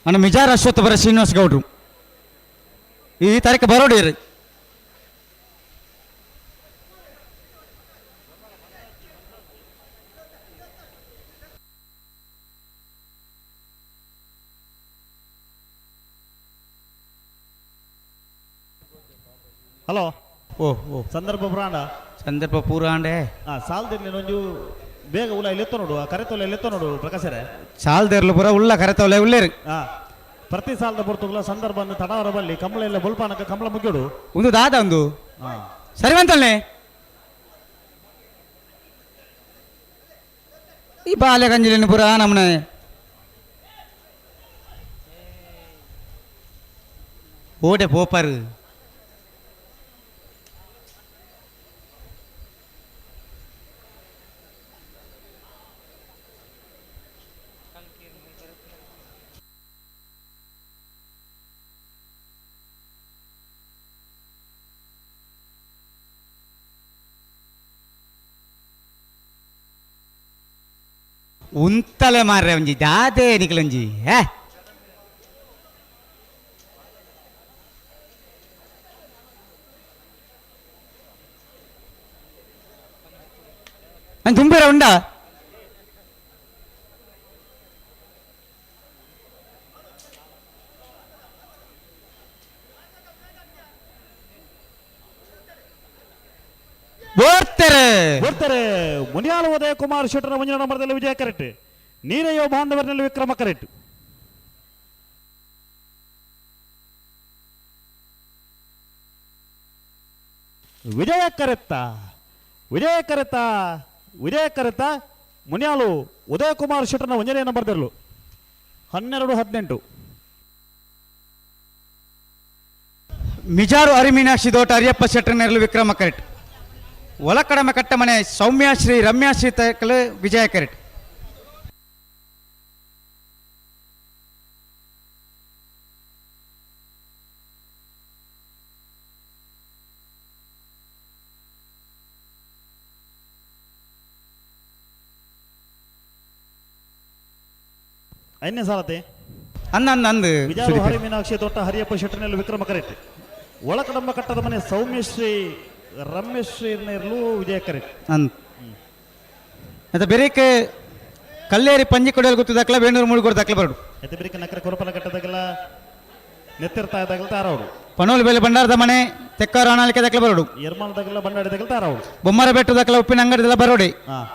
ಅಣ್ಣ ಮಿಜಾರ್ ಅಶ್ವತ್ಥ ಬರ ಶ್ರೀನಿವಾಸ ಗೌಡ್ರು ಈ ತಾರೀಕು ಬರೋಡಿ ರೀ ಹಲೋ ಓ ಓ ಸಂದರ್ಭ ಪುರಾಣ ಸಂದರ್ಭ ಪೂರಾಂಡೆ ಸಾಲದಿರ್ಲಿ ಒಂಜು ಬೇಗ ಉಲ್ಲ ಇಲ್ಲಿ ಎತ್ತ ನೋಡು ಕರೆತೊಲ್ಲ ಇಲ್ಲಿ ಎತ್ತ ನೋಡು ಪ್ರಕಾಶರೇ ಸಾಲ್ದೇರ್ಲು ಪುರ ಉಳ್ಳ ಕರೆತವಲೆ ಉಳ್ಳೇರಿ ಪ್ರತಿ ಸಾಲದ ಪುರ್ತುಗಳ ಸಂದರ್ಭ ತಡವರ ಬಲ್ಲಿ ಕಂಬಳ ಎಲ್ಲ ಬೊಲ್ಪಾನಕ ಕಂಬಳ ಮುಗಿಯೋಡು ಒಂದು ದಾದ ಒಂದು ಸರಿವಂತಲ್ಲೇ ಈ ಬಾಲ್ಯ ಗಂಜಲಿನ ಪುರ ನಮ್ಮನೆ ಓಡೆ ಪೋಪರ್ ಉಂತಲೆ ಮಾರ್ರೆ ಒಂಜಿ ದಾದೆ ನಿಖಲಂಜಿ ನಾನು ತುಂಬೇರ ಉಂಡ ಬರ್ತಾರೆ ಮುನಿಯಾಲ ಉದಯ ಕುಮಾರ್ ಶೆಟ್ಟರ ಮುಂದಿನ ನಂಬರ್ದಲ್ಲಿ ವಿಜಯ ಕರೆಕ್ಟ್ ನೀರಯ್ಯೋ ಬಾಂಧವರ್ನಲ್ಲಿ ವಿಕ್ರಮ ಕರೆಕ್ಟ್ ವಿಜಯ ಕರೆತ್ತ ಮುನಿಯಾಲು ಉದಯ ಕುಮಾರ್ ಶೆಟ್ಟರ್ನ ಒಂದನೇ ನಂಬರ್ದಲ್ಲೂ 12-18 ಮಿಜಾರು ಅರಿಮೀನಾಕ್ಷಿ ದೋಟ ಅರಿಯಪ್ಪ ಶೆಟ್ಟರ್ನೆರಲು ವಿಕ್ರಮ ಕರೆಕ್ಟ್ ಒಲಕಡಮ ಕಟ್ಟಮನೆ ಸೌಮ್ಯಾಶ್ರೀ ರಮ್ಯಾಶ್ರೀ ತಕ್ಕಲು ವಿಜಯ ಕರೆಕ್ಟ್ ಐದನೇ ಸಾಲತೆ ಅಂದು ವಿಜಾರು ಹರಿ ಮೀನಾಕ್ಷಿ ದೊಡ್ಡ ಹರಿಯಪ್ಪ ಶೆಟ್ಟರ್ನೆರಲು ವಿಕ್ರಮ ಕರೆಕ್ಟ್ ಒಳಕಡಂಬ ಕಟ್ಟದ ಮನೆ ಸೌಮ್ಯಶ್ರೀ ರಮೇಶ್ರೀ ಇರಲು ವಿಜಯ ಕರೆಕ್ಟ್ ಅಂತ ಮತ್ತೆ ಬೆರೇಕೆ ಕಲ್ಲೇರಿ ಪಂಜಿ ಕೊಡೆಯಲ್ಲಿ ಗೊತ್ತಿದ್ದಾಕಲ ಬೇಣೂರು ಮುಳುಗೋಡು ದಾಖಲೆ ಬರಡು ಎತ್ತೆ ಬಿರಿಕೆ ನಕರೆ ಕೊರಪಲ ಕಟ್ಟದಾಗೆಲ್ಲ ನೆತ್ತಿರ್ತಾ ಇದ್ದಾಗಲ ತಾರವಡು ಪನೋಲ್ ಬೇಲೆ ಭಂಡಾರದ ಮನೆ ತೆಕ್ಕಾರ ಆಣಾಳಿಕೆ ದಾಖಲೆ ಬರಡು ಎರ್ಮಾಲದಾಗೆಲ್ಲ ಬಂಡಾಡಿದಾಗಲ ತಾರವಡು ಬೊಮ್ಮರ ಬೆಟ್ಟು ದಾಖಲೆ ಉಪ್ಪಿನ ಅಂಗಡಿದೆಲ್ಲ ಬರೋಡಿ ಹಾಂ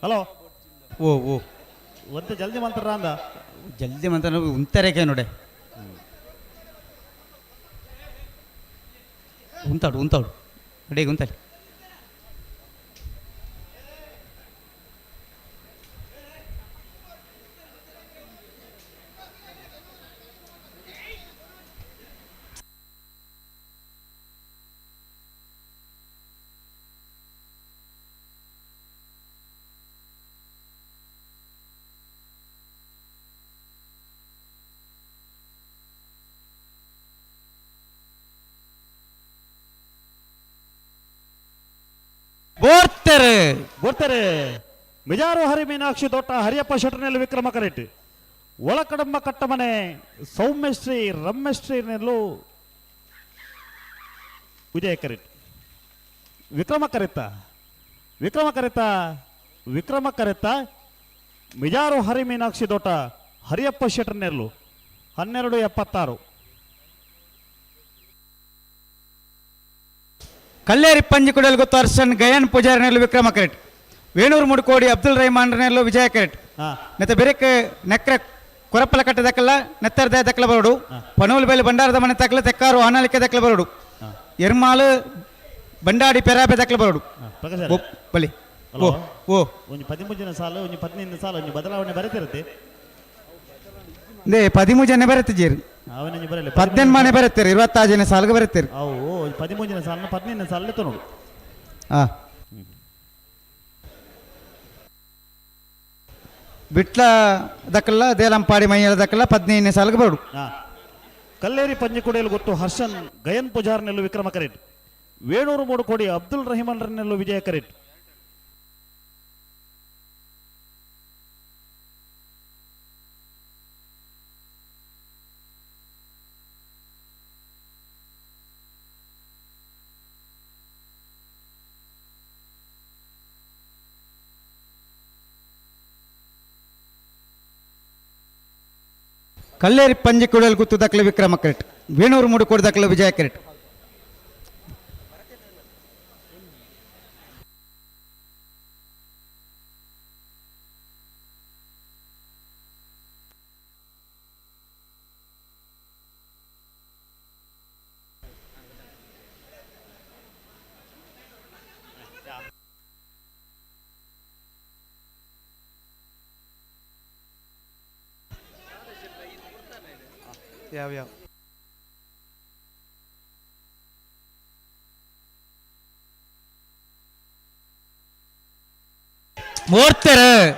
ಹಲೋ ಓ ಓ ಒಂತೆ ಜಲ್ದಿ ಮಾಡ್ತಾರ ಅಂದ ಜಲ್ದಿ ಮಂತ ಉಂತರೇಕೆ ನೋಡೆ ಉಂತಾಡು ಅಡೇಗೆ ಉಂತಲಿ ಬರ್ತಾರೆ ಮಿಜಾರು ಹರಿ ಮೀನಾಕ್ಷಿ ತೋಟ ಹರಿಯಪ್ಪ ಶೆಟ್ಟರ್ನಲ್ಲಿ ವಿಕ್ರಮ ಕರೆಟ್ ಒಳಕಡಂಬ ಕಟ್ಟಮನೆ ಸೌಮ್ಯಶ್ರೀ ರಮ್ಯಶ್ರೀ ನೆಲ್ಲು ವಿಜಯ ಕರೆಟ್ ವಿಕ್ರಮ ಕರೆತ ಮಿಜಾರು ಹರಿ ಮೀನಾಕ್ಷಿ ತೋಟ ಹರಿಯಪ್ಪ ಶೆಟ್ಟರ್ ನೆಲ್ಲು 12:76 ಕಲ್ಲೇರಿ ಪಂಜಿ ಕುಡಿಯಲು ಗೊತ್ತು ಹರ್ಷನ್ ಗಯನ್ ಪೂಜಾರಿ ನೆರಲು ವಿಕ್ರಮ ಕರೆಟ್ ವೇಣೂರು ಮುಡ್ಕೋಡಿ ಅಬ್ದುಲ್ ರಹಮಾನ್ ನೆರಲು ವಿಜಯ ಕರೆಟ್ ನೆತ್ತ ಬೆರೆಕ್ ನೆಕ್ರ ಕೊರಪಲ ಕಟ್ಟೆ ದಕ್ಕಲ್ಲ ನೆತ್ತರ್ದ ದಕ್ಕಲ ಬರೋಡು ಪನೋಲ್ ಬೇಲೆ ಭಂಡಾರದ ಮನೆ ತಕ್ಕಲ ತೆಕ್ಕಾರು ಆನಾಳಿಕೆ ದಕ್ಕಲ ಬರೋಡು ಎರ್ಮಾಲು ಬಂಡಾಡಿ ಪೆರಾಬೆ ದಕ್ಕಲ ಬರೋಡು ಬಲಿ ಓ ಓ ಒಂದು 13 ಸಾಲು ಒಂದು 15 ಸಾಲು ಒಂದು ಬದಲಾವಣೆ ಬರುತ್ತಿರುತ್ತೆ ದೇ 13 ಜನ ಬರುತ್ತಿದ್ದೀರಿ ಅವನಿಗೆ ಬರಲ್ಲ 18 ಮನೆ ಬರುತ್ತೀರಿ 26 ಜನ ಸಾಲ್ಗೆ ಬರುತ್ತೀರಿ ಅವು 13 ಸಾಲನ್ನ 15 ಸಾಲ ನೋಡು ಬಿಟ್ಲ ದಕ್ಕಲ್ಲ ದೇಲಂಪಾಡಿ ಮೈಯಲ ದಕ್ಕಲ್ಲ 15 ಸಾಲ್ಗೆ ಬರೋಡು ಕಲ್ಲೇರಿ ಪಂಜಿ ಕುಡಿಯಲು ಗೊತ್ತು ಹರ್ಷನ್ ಗಯನ್ ಪೂಜಾರ್ ನೆಲ್ಲು ವಿಕ್ರಮ ಕರೆಟ್ ವೇಣೂರು ಮೂಡು ಕೋಡಿ ಅಬ್ದುಲ್ ರಹಿಮಾನ್ ನೆಲ್ಲು ವಿಜಯ ಕರೆಟ್ ಕಲ್ಲೇರಿ ಪಂಜಿ ಕುಡಿಯಲು ಗುತ್ತು ದಕ್ಕಲೆ ವಿಕ್ರಮ ಕರೆಟ್ ವೇಣೂರು ಮೂಡು ಕೋಡಿ ದಕ್ಕಲೆ ವಿಜಯ ಕರೆಟ್ ಯಾವ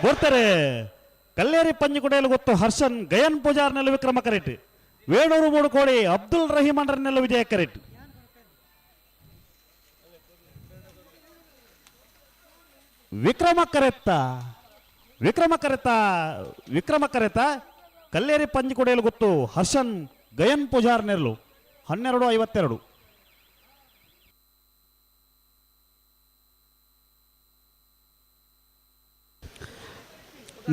ಬರ್ತಾರೆ ಕಲ್ಲೇರಿ ಪಂಜಿ ಕುಡಿಯಲು ಗೊತ್ತು ಹರ್ಷನ್ ಗಯನ್ ಪೂಜಾರ್ ನೆಲ್ಲು ವಿಕ್ರಮ ಕರೆಟ್ ವೇಣೂರು ಮೂಡು ಕೋಡಿ ಅಬ್ದುಲ್ ರಹಿಮಾನ್ ನೆಲ್ಲು ವಿಜಯ ಕರೆಟ್ ವಿಕ್ರಮ ಕರೆತ ಕಲ್ಲೇರಿ ಪಂಜಿ ಕುಡಿಯಲು ಗೊತ್ತು ಹರ್ಷನ್ ಗಯನ್ ಪೂಜಾರ್ ನೆರಳು 12:52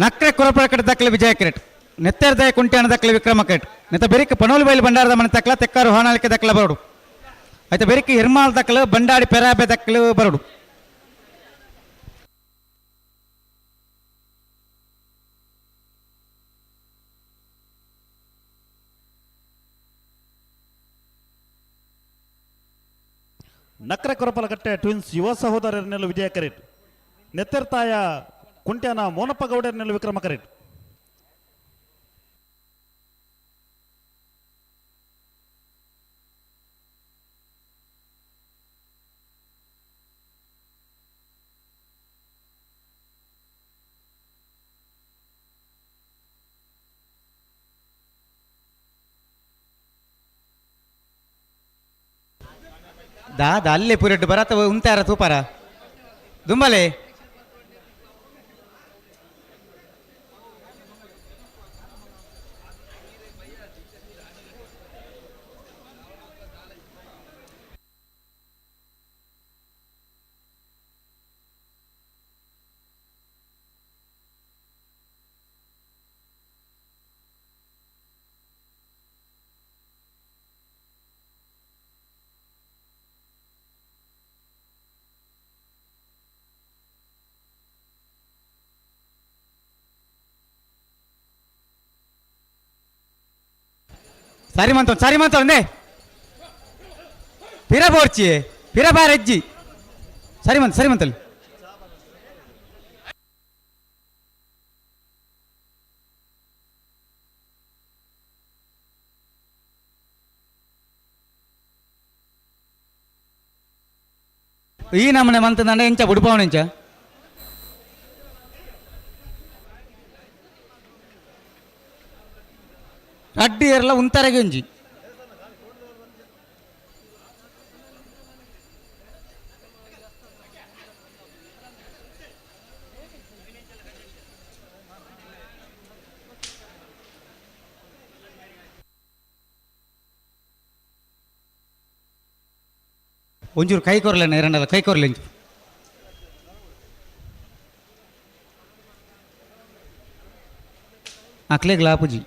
ನಕ್ರೆ ಕೊರಪಳ ಕಟ್ಟೆ ದಕ್ಕಲೆ ವಿಜಯ ಕರೆಟ್ ನೆತ್ತೆರ್ದಯ ಕುಂಟ್ಯಾಣ ದಕ್ಕಲೆ ವಿಕ್ರಮ ಕರೆಟ್ ನೆತ್ತ ಬೆರಿಕ್ ಪನೋಲಿ ಬೈಲ್ ಭಂಡಾರದ ಮನೆ ತಕ್ಕಲ ತೆಕ್ಕಾರು ಹಾನಾಳಿಕೆ ದಕ್ಕಲ ಬರೋಡು ಆಯ್ತಾ ಬೆರಿಕ್ ಹಿರ್ಮಾಲ್ ದಕ್ಕಲು ಬಂಡಾಡಿ ಪೆರಾಬೆ ದಕ್ಕಲು ಬರೋಡು ನಕ್ರೆ ಕೊರಪಲಕಟ್ಟೆ ಟ್ವಿನ್ಸ್ ಯುವ ಸಹೋದರರನ್ನೆಲ್ಲ ವಿಜಯ ಕರೆಟ್ ನೆತ್ತರ್ತಾಯ ಕುಂಟ್ಯಾನ ಮೋನಪ್ಪ ಗೌಡರನ್ನೆಲ್ಲ ವಿಕ್ರಮ ಕರೆಟ್ ದಾದ ಅಲ್ಲೇ ಪುರೆಟ್ಟು ಬರತ್ತ ಉಂತಾರ ತೂಪಾರ ದುಂಬಲೆ ಸಾರಿ ಮಂತೊಂದೆ ಪಿರ ಬೋರ್ಚಿ ಪಿರ ಬಾರ ಅಜ್ಜಿ ಸರಿ ಮಂತಲ್ ಈ ನಮ್ಮನೆ ಮಂತಂದ ಎಂಚ ಬುಡ್ಪವನ ಎಂಚ ಅಡ್ಡಿ ಎರಲ ಉಂತರಗೆ ಒಂಜಿ ಒಂಚೂರು ಕೈ ಕೊರ್ಲೇನ ಎರಡಲ್ಲ ಕೈ ಕೊರ್ಲೆ ಒಂಚೂರು ಅಕ್ಲೆ ಗ್ಲಾಪುಜಿ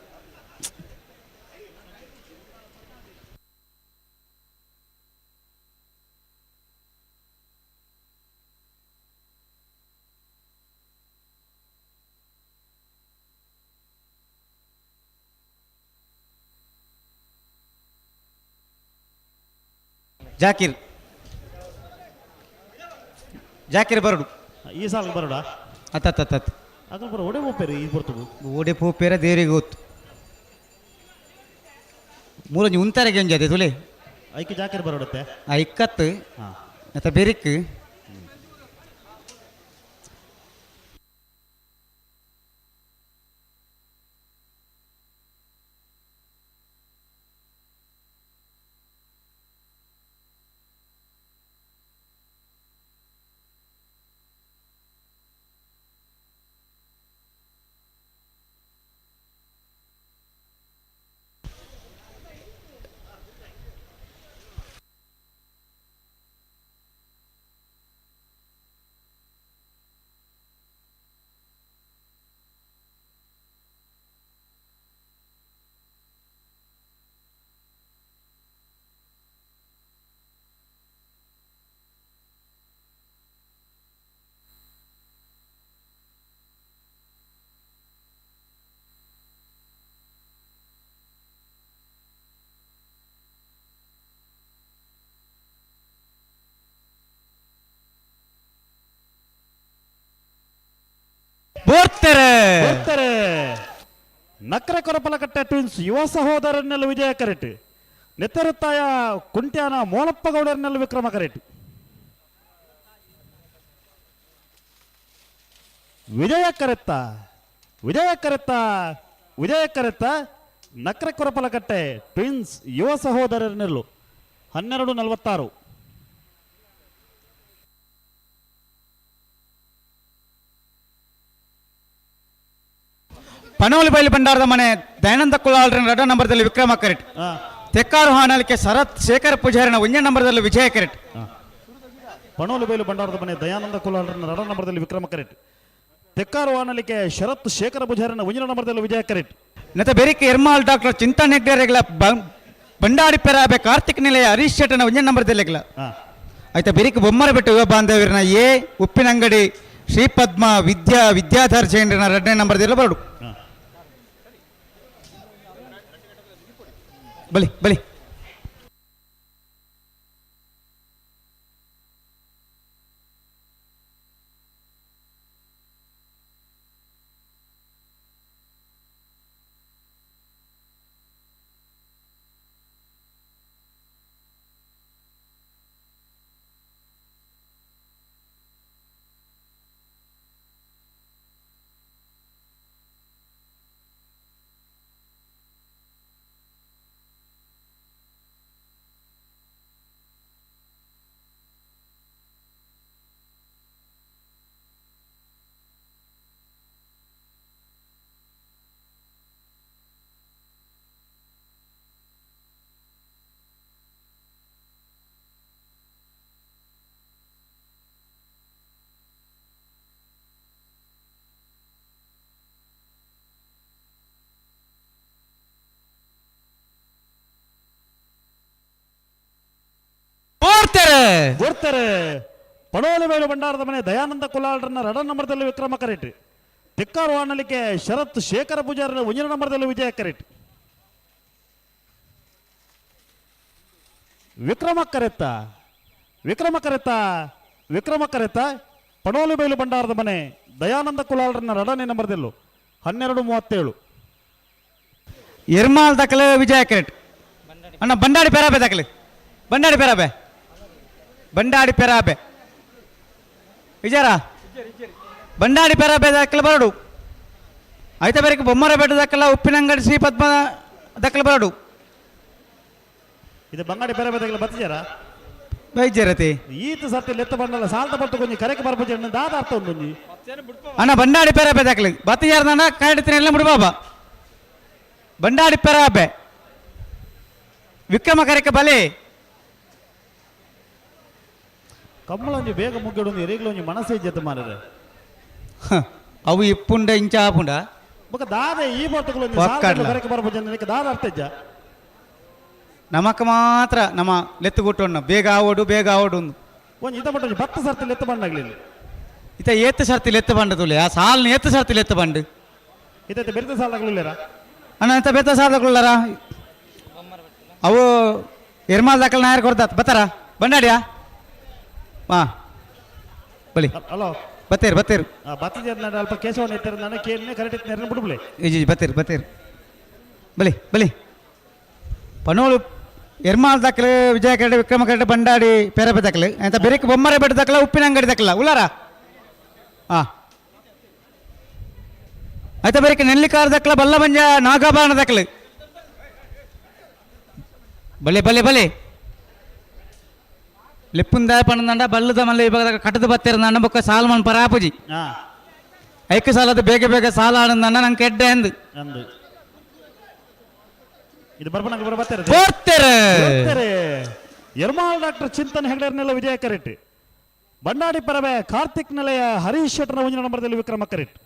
ಜಾಕಿರ್ ಬರಡು ಈ ಸಾಲ ಬರೋಡ ಅತ್ತ ಅದು ಬರೋ ಒಡೆ ಹೋಗ್ಬೇರಿ ಈ ಬರ್ತವು ಓಡೆ ಪೋಪೇರ ದೇವರಿಗೆ ಗೊತ್ತು ಮೂರಂಜಿ ಉಂತರೆಗೆ ಒಂಜಿ ಅದೇ ತುಲೆ ಐಕೆ ಜಾಕಿರ್ ಬರೋಡತ್ತೆ ಇಕ್ಕತ್ತು ಮತ್ತೆ ಬೆರಿಕ್ ಬರ್ತಾರೆ ನಕ್ರೆ ಕೊರಪಲಕಟ್ಟೆ ಟ್ವಿನ್ಸ್ ಯುವ ಸಹೋದರನ್ನೆಲ್ಲ ವಿಜಯ ಕರೆಟ್ ನೆತ್ತರುತ್ತಾಯ ಕುಂಟ್ಯಾನ ಮೋನಪ್ಪ ಗೌಡರನ್ನೆಲ್ಲ ವಿಕ್ರಮ ಕರೆಟ್ ವಿಜಯ ಕರೆತ್ತ ನಕ್ರೆ ಕೊರಪಲಕಟ್ಟೆ ಟ್ವಿನ್ಸ್ ಯುವ ಸಹೋದರರನ್ನೆಲ್ಲೂ 12:46 ಪನೋಲಿ ಬೈಲು ಬಂಡಾರದ ಮನೆ ದಯಾನಂದ ಕುಲಾಲ್ರನ್ 2 ನಂಬರ್ದಲ್ಲಿ ವಿಕ್ರಮ ಕರೆಟ್ ತೆಕ್ಕಾರು ಹಾನಲಿಕೆ ಶರತ್ ಶೇಖರ್ ಪೂಜಾರಿನ 1 ನಂಬರ್ದಲ್ಲಿ ವಿಜಯ ಕರೆಟ್ ಪನೋಲಿ ಬೈಲು ಬಂಡಾರದ ಮನೆ ದಯಾನಂದ ಕುಲಾಲ್ರನ್ 2 ನಂಬರ್ದಲ್ಲಿ ವಿಕ್ರಮ ಕರೆಟ್ ತೆಕ್ಕಾರು ಹಾನಲಿಕೆ ಶರತ್ ಶೇಖರ್ ಪೂಜಾರಿನ 1 ನಂಬರ್ದಲ್ಲಿ ವಿಜಯ ಕರೆಟ್ ನೆತ ಬೆರಿಕೆ ಎರ್ಮಾಲ್ ಡಾಕ್ಟರ್ ಚಿಂತನ್ ಹೆಗ್ಡೆರೆಗಳ ಬಂಡಾಡಿ ಪೆರಾಬೆ ಕಾರ್ತಿಕ್ ನಿಲಯ ಹರೀಶ್ ಶೆಟ್ಟನ 1 ನಂಬರ್ದಲ್ಲಿ ಆಯ್ತಾ ಬೆರಿಕೆ ಬೊಮ್ಮರ ಬೆಟ್ಟ ಯುವ ಬಾಂಧವ್ಯರನ ಉಪ್ಪಿನಂಗಡಿ ಶ್ರೀಪದ್ಮ ವಿದ್ಯಾಧರ್ ಜೈನರನ 2 ನಂಬರ್ದಲ್ಲಿ ಬರಡು ಬಲಿ ಗುರ್ತಾರೆ ಪಡೋಲಿ ಬಯಲು ಭಂಡಾರದ ಮನೆ ದಯಾನಂದ ಕುಲಾಲ್ರನ್ನ ರಡ ನಂಬರ್ದಲ್ಲಿ ವಿಕ್ರಮ ಕರೆಟ್ ತಿಕ್ಕಾರು ವಾಣಲಿಕೆ ಶರತ್ ಶೇಖರ ಪೂಜಾರ ಒಂಜನ ನಂಬರ್ದಲ್ಲಿ ವಿಜಯ ಕರೆಟ್ ವಿಕ್ರಮ ಕರೆತ್ತ ಪಡೋಲಿ ಬಯಲು ಭಂಡಾರದ ಮನೆ ದಯಾನಂದ ಕುಲಾಲ್ರನ್ನ ರಡನೇ ನಂಬರ್ದಲ್ಲೂ 12:37 ಎರ್ಮಾಲ್ ದಕ್ಕಲೆ ವಿಜಯ ಕರೆಟ್ ಅಣ್ಣ ಬಂಡಾಡಿ ಪೆರಾಬೆ ದಕ್ಕಲೆ ಬಂಡಾಡಿ ಪೆರಾಬೆ ವಿಜಯರ ಬಂಡಾಡಿ ಪೆರಾಬೆ ದಕ್ಕಲೆ ಬರಡು ಆಯ್ತಾ ಬೇರೆ ಬೊಮ್ಮರ ಬೆಟ್ಟ ದಕ್ಕಲ ಉಪ್ಪಿನಂಗಡಿ ಶ್ರೀ ಪದ್ಮ ದಕ್ಕಲೆ ಬರಡು ಇದು ಬಂಗಾಡಿ ಬೇರೆ ಬೇರೆ ಬತ್ತಿಜಾರ ವೈದ್ಯರತಿ ಈತ ಸತ್ಯ ಲೆತ್ತ ಬಂಡಲ್ಲ ಸಾಲ್ತ ಬತ್ತು ಕೊಂಚ ಕರೆಗೆ ಬರ್ಬೋದು ದಾದ ಅರ್ಥ ಉಂಟು ಅಣ್ಣ ಬಂಡಾಡಿ ಪೆರಾಬೆ ದಕ್ಕಲೆ ಬತ್ತಿಜಾರನ ಕಾಯ್ತಿನ ಎಲ್ಲ ಮುಡಿಬಾಬಾ ಬಂಡಾಡಿ ಪೆರಾಬೆ ವಿಕ್ರಮ ಕರೆಕ ಬಲೆ ಕಮ್ಮಳ ಒಂಜಿ ಬೇಗ ಮುಗ್ಗಿಡು ಎರಿಗ್ಲು ಒಂಜಿ ಮನಸ್ಸೇ ಜತೆ ಮಾರರೆ ಅವು ಇಪ್ಪುಂಡ ಇಂಚ ಆಪುಂಡ ಬೊಕ ದಾದ ಈ ಬತ್ತುಗಳು ಕರೆಗೆ ಬರ್ಬೋದು ನನಗೆ ದಾದ ಅರ್ಥ ಇಜ್ಜ ನಮಕ್ ಮಾತ್ರ ನಮ್ಮ ಲೆತ್ತು ಕೊಟ್ಟೋಣ ಬೇಗ ಆವೋಡು ಒಂಜಿ ಇತ ಬಟ್ಟು ಬತ್ತು ಸರ್ತಿ ಲೆತ್ತ ಬಂಡಾಗ್ಲಿಲ್ಲ ಇತ ಏತ್ತು ಸರ್ತಿ ಲೆತ್ತು ಬಂಡ ತುಲೆ ಆ ಸಾಲ್ನ ಏತ್ತು ಸರ್ತಿ ಲೆತ್ತು ಬಂಡು ಇದೈತೆ ಬೆರೆತ ಸಾಲಾಗ್ಲಿಲ್ಲ ಅಣ್ಣ ಎಂತ ಬೆತ್ತ ಸಾಲಕೊಳ್ಳಾರ ಅವು ಎರ್ಮಾಲ್ ದಾಖಲೆ ನಾಯರ್ ಕೊಡ್ದಾತ್ ಬತ್ತಾರ ಬಂಡಾಡಿಯಾ ಹಾ ಬಲಿ ಹಲೋ ಬತ್ತೇರು ಬತ್ತಿಜ ಅಲ್ಪ ಕೇಶವನ್ನ ಇತ್ತರ ನಾನು ಕೇಳಿನೇ ಕರೆಕ್ಟ್ ನೆರಳು ಬಿಡ್ಬಿಳೆ ಈಜಿ ಬತ್ತೇರು ಬಲಿ ಪನೋಳು ಎರ್ಮಾಲ್ ದಾಖಲೆ ವಿಜಯ ಕರಡೆ ವಿಕ್ರಮ ಕರಡೆ ಬಂಡಾಡಿ ಪೆರಬೆ ದಾಖಲೆ ಎಂತ ಬೆರಕ್ಕೆ ಬೊಮ್ಮರ ಬೆಟ್ಟ ದಾಖಲ ಉಪ್ಪಿನ ಅಂಗಡಿ ದಾಖಲ ಉಳ್ಳಾರ ಹಾ ಆಯ್ತಾ ಬೇರೆ ನೆಲ್ಲಿಕಾರ ದಕ್ಕಲ ಬಲ್ಲ ಬಂಜ ನಾಗಾಭರಣ ದಕ್ಕಲೆ ಬಲೆ ಲೆಪ್ಪುಂದ ಪಣ್ಣಂಡ ಬಲ್ಲದ ಮಲ್ಲ ಇವಾಗ ಕಟ್ಟದ ಬತ್ತಿರಂದ ಬೊಕ್ಕ ಸಾಲ್ಮನ್ ಪರಾಪುಜಿ ಐಕ್ಯ ಸಾಲದ ಬೇಗ ಸಾಲ ಆಡಂದ ನಂಗೆ ಕೆಡ್ಡೆ ಅಂದು ಇದು ಬರ್ತಾರೆ ಎರ್ಮಾಲ್ ಡಾಕ್ಟರ್ ಚಿಂತನ್ ಹೆಗ್ಡರ್ನೆಲ್ಲ ವಿಜಯ ಕರೆಟ್ ಬಂಡಾಡಿ ಪರವೆ ಕಾರ್ತಿಕ್ ನೆಲೆಯ ಹರೀಶ್ ಶೆಟ್ಟರ್ನ ಒಂಜನ ನಂಬರ್ದಲ್ಲಿ ವಿಕ್ರಮ ಕರೆಟ್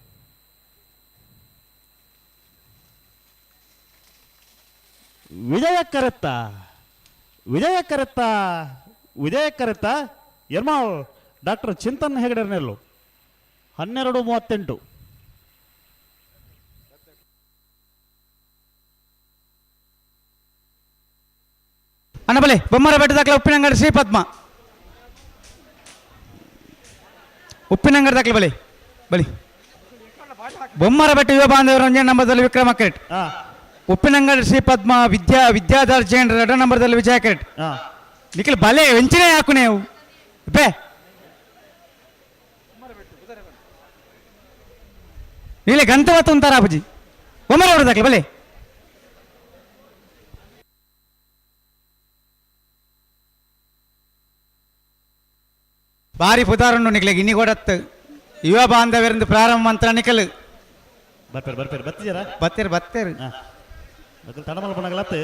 ವಿಜಯ ಕರೆತ್ತ ಎರ್ಮಾಳ್ ಡಾಕ್ಟರ್ ಚಿಂತನ್ ಹೆಗಡೆರ್ನೆಲ್ಲು 12:38 ಅಣ್ಣ ಬಲೆ ಬೊಮ್ಮರ ಬೆಟ್ಟ ದಾಖಲೆ ಉಪ್ಪಿನಂಗಡಿ ಶ್ರೀ ಪದ್ಮ ಉಪ್ಪಿನಂಗಡಿ ದಾಖಲೆ ಬಲಿ ಬೊಮ್ಮರ ಬೆಟ್ಟ ಯುವ ಬಾಂಧವರ ಒಂಜನ ನಂಬರ್ದಲ್ಲಿ ವಿಕ್ರಮ ಕರೆಟ್ ಉಪ್ಪಿನಂಗಡಿ ಶ್ರೀ ಪದ್ಮ ವಿದ್ಯಾಧರ್ಜೇನ್ 2 ನಂಬರ್ದಲ್ಲಿ ವಿಜಯ ಕರೆಟ್ ನಿಖಿಲ್ ಬಲೆ ವೆಂಚನೆ ಹಾಕುನೆ ಅವು ಬೇ ನೀಲೆ ಗಂತವತ್ತು ಅಂತಾರ ಅಪ್ಪಾಜಿ ಒಮ್ಮರ ಹೊಡೆದಾಕ್ಲಿ ಬಲೆ ಭಾರಿ ಪುದಾರನ್ನು ನಿಖಿಲೆ ಗಿನ್ನಿ ಕೊಡತ್ತು ಯುವ ಬಾಂಧವರಿಂದ ಪ್ರಾರಂಭ ಮಂತ್ರ ನಿಖಲ್ ಬತ್ತೇರು ತಡಮಲ ಬಣಗಳತ್ತೆ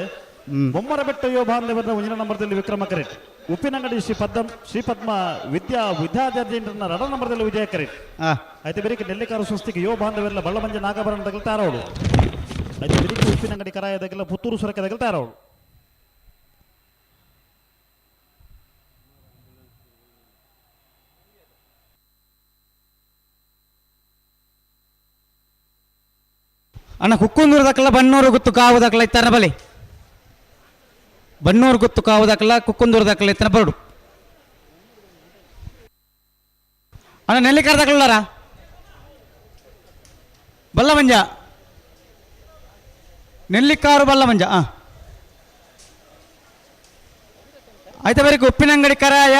ಬೊಮ್ಮರ ಬೆಟ್ಟ ಯುವ ಬಾಂಧವರ ಒಂಜನ ನಂಬರ್ದಲ್ಲಿ ವಿಕ್ರಮ ಕರೆಟ್ ಉಪ್ಪಿನಂಗಡಿ ಶ್ರೀ ಪದ್ಮ ವಿದ್ಯಾಧರ್ಜೇಂದ್ರನ 2 ನಂಬರ್ದಲ್ಲಿ ವಿಜಯ ಕರೆಟ್ అయితే ಬೆರಿಕೆ ನೆಲ್ಲಿಕಾರ ಸ್ವಸ್ತಿಗೆ ಯುವ ಬಾಂಧವರೆಲ್ಲ ಬಳ್ಳಮಂಜ ನಾಗಭರಣ ತಗಲ್ತಾರೋಡು అయితే ಬೆರಿಕೆ ಉಪ್ಪಿನಂಗಡಿ ಕರಾಯದಾಗೆಲ್ಲ ಪುತ್ತೂರು ಸುರಕ್ಕೆ ತಗಲ್ತಾರೋಡು ಅಣ್ಣ ಕುಕ್ಕುಂದೂರು ದಕ್ಕಲ ಬನ್ನೂರು ಗುತ್ತು ಕಾವು ದಕ್ಕಲ ಇತ್ತಾರ ಬಲೆ ಬನ್ನೂರು ಗುತ್ತು ಕಾವು ದಕ್ಕಲ ಕುಕ್ಕುಂದೂರು ದಕ್ಕಲ ಇತ್ತಾರ ಬರಡು ಅಣ್ಣ ನೆಲ್ಲಿಕಾರ ದಕ್ಕಲಾರ ಬಲ್ಲಮಂಜ ನೆಲ್ಲಿಕಾರು ಬಲ್ಲಮಂಜ ಆಯ್ತಾ ಬರೀ ಉಪ್ಪಿನಂಗಡಿ ಕರಾಯ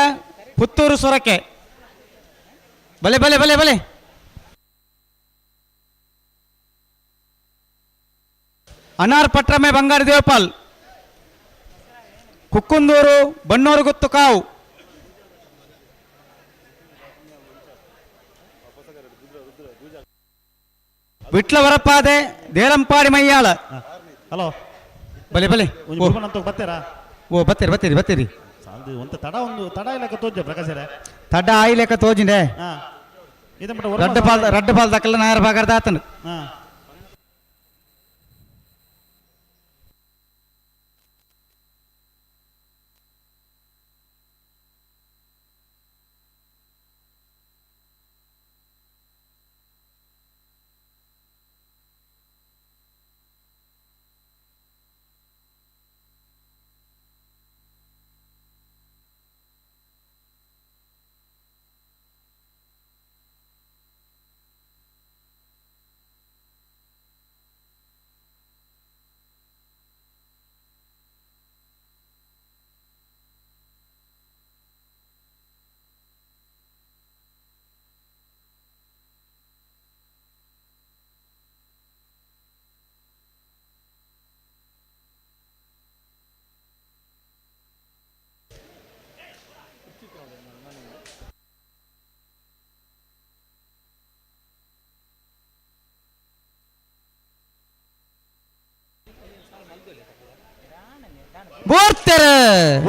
ಪುತ್ತೂರು ಸೊರಕೆ ಬಲೆ ಅನಾರ್ ಪಟ್ರಮೆ ಬಂಗಾರಿ ದೇವಪಾಲ್ ಕುಕ್ಕುಂದೂರು ಬನ್ನೂರು ಗುತ್ತು ಕಾವು ವಿಟ್ಲ ವರಪಾದೆ ದೇರಂಪಾಡಿ ಮಯ್ಯಾಳ ಹಲೋ ಬಲೆ ಬತ್ತೇರಾ ಓ ಬತ್ತೀರಿ ಒಂದು ತಡ ಇಲ್ಲಕ ತೋಜ ಪ್ರಕಾಶರೇ ತಡ ಆಯ್ಲೆಕ್ಕ ತೋಜಿಂಡೆ ರಡ್ಡ ಪಾಲ್ ದಕ್ಕಲ್ಲ ನಾಯರ ಭಾಗದ ಆತನು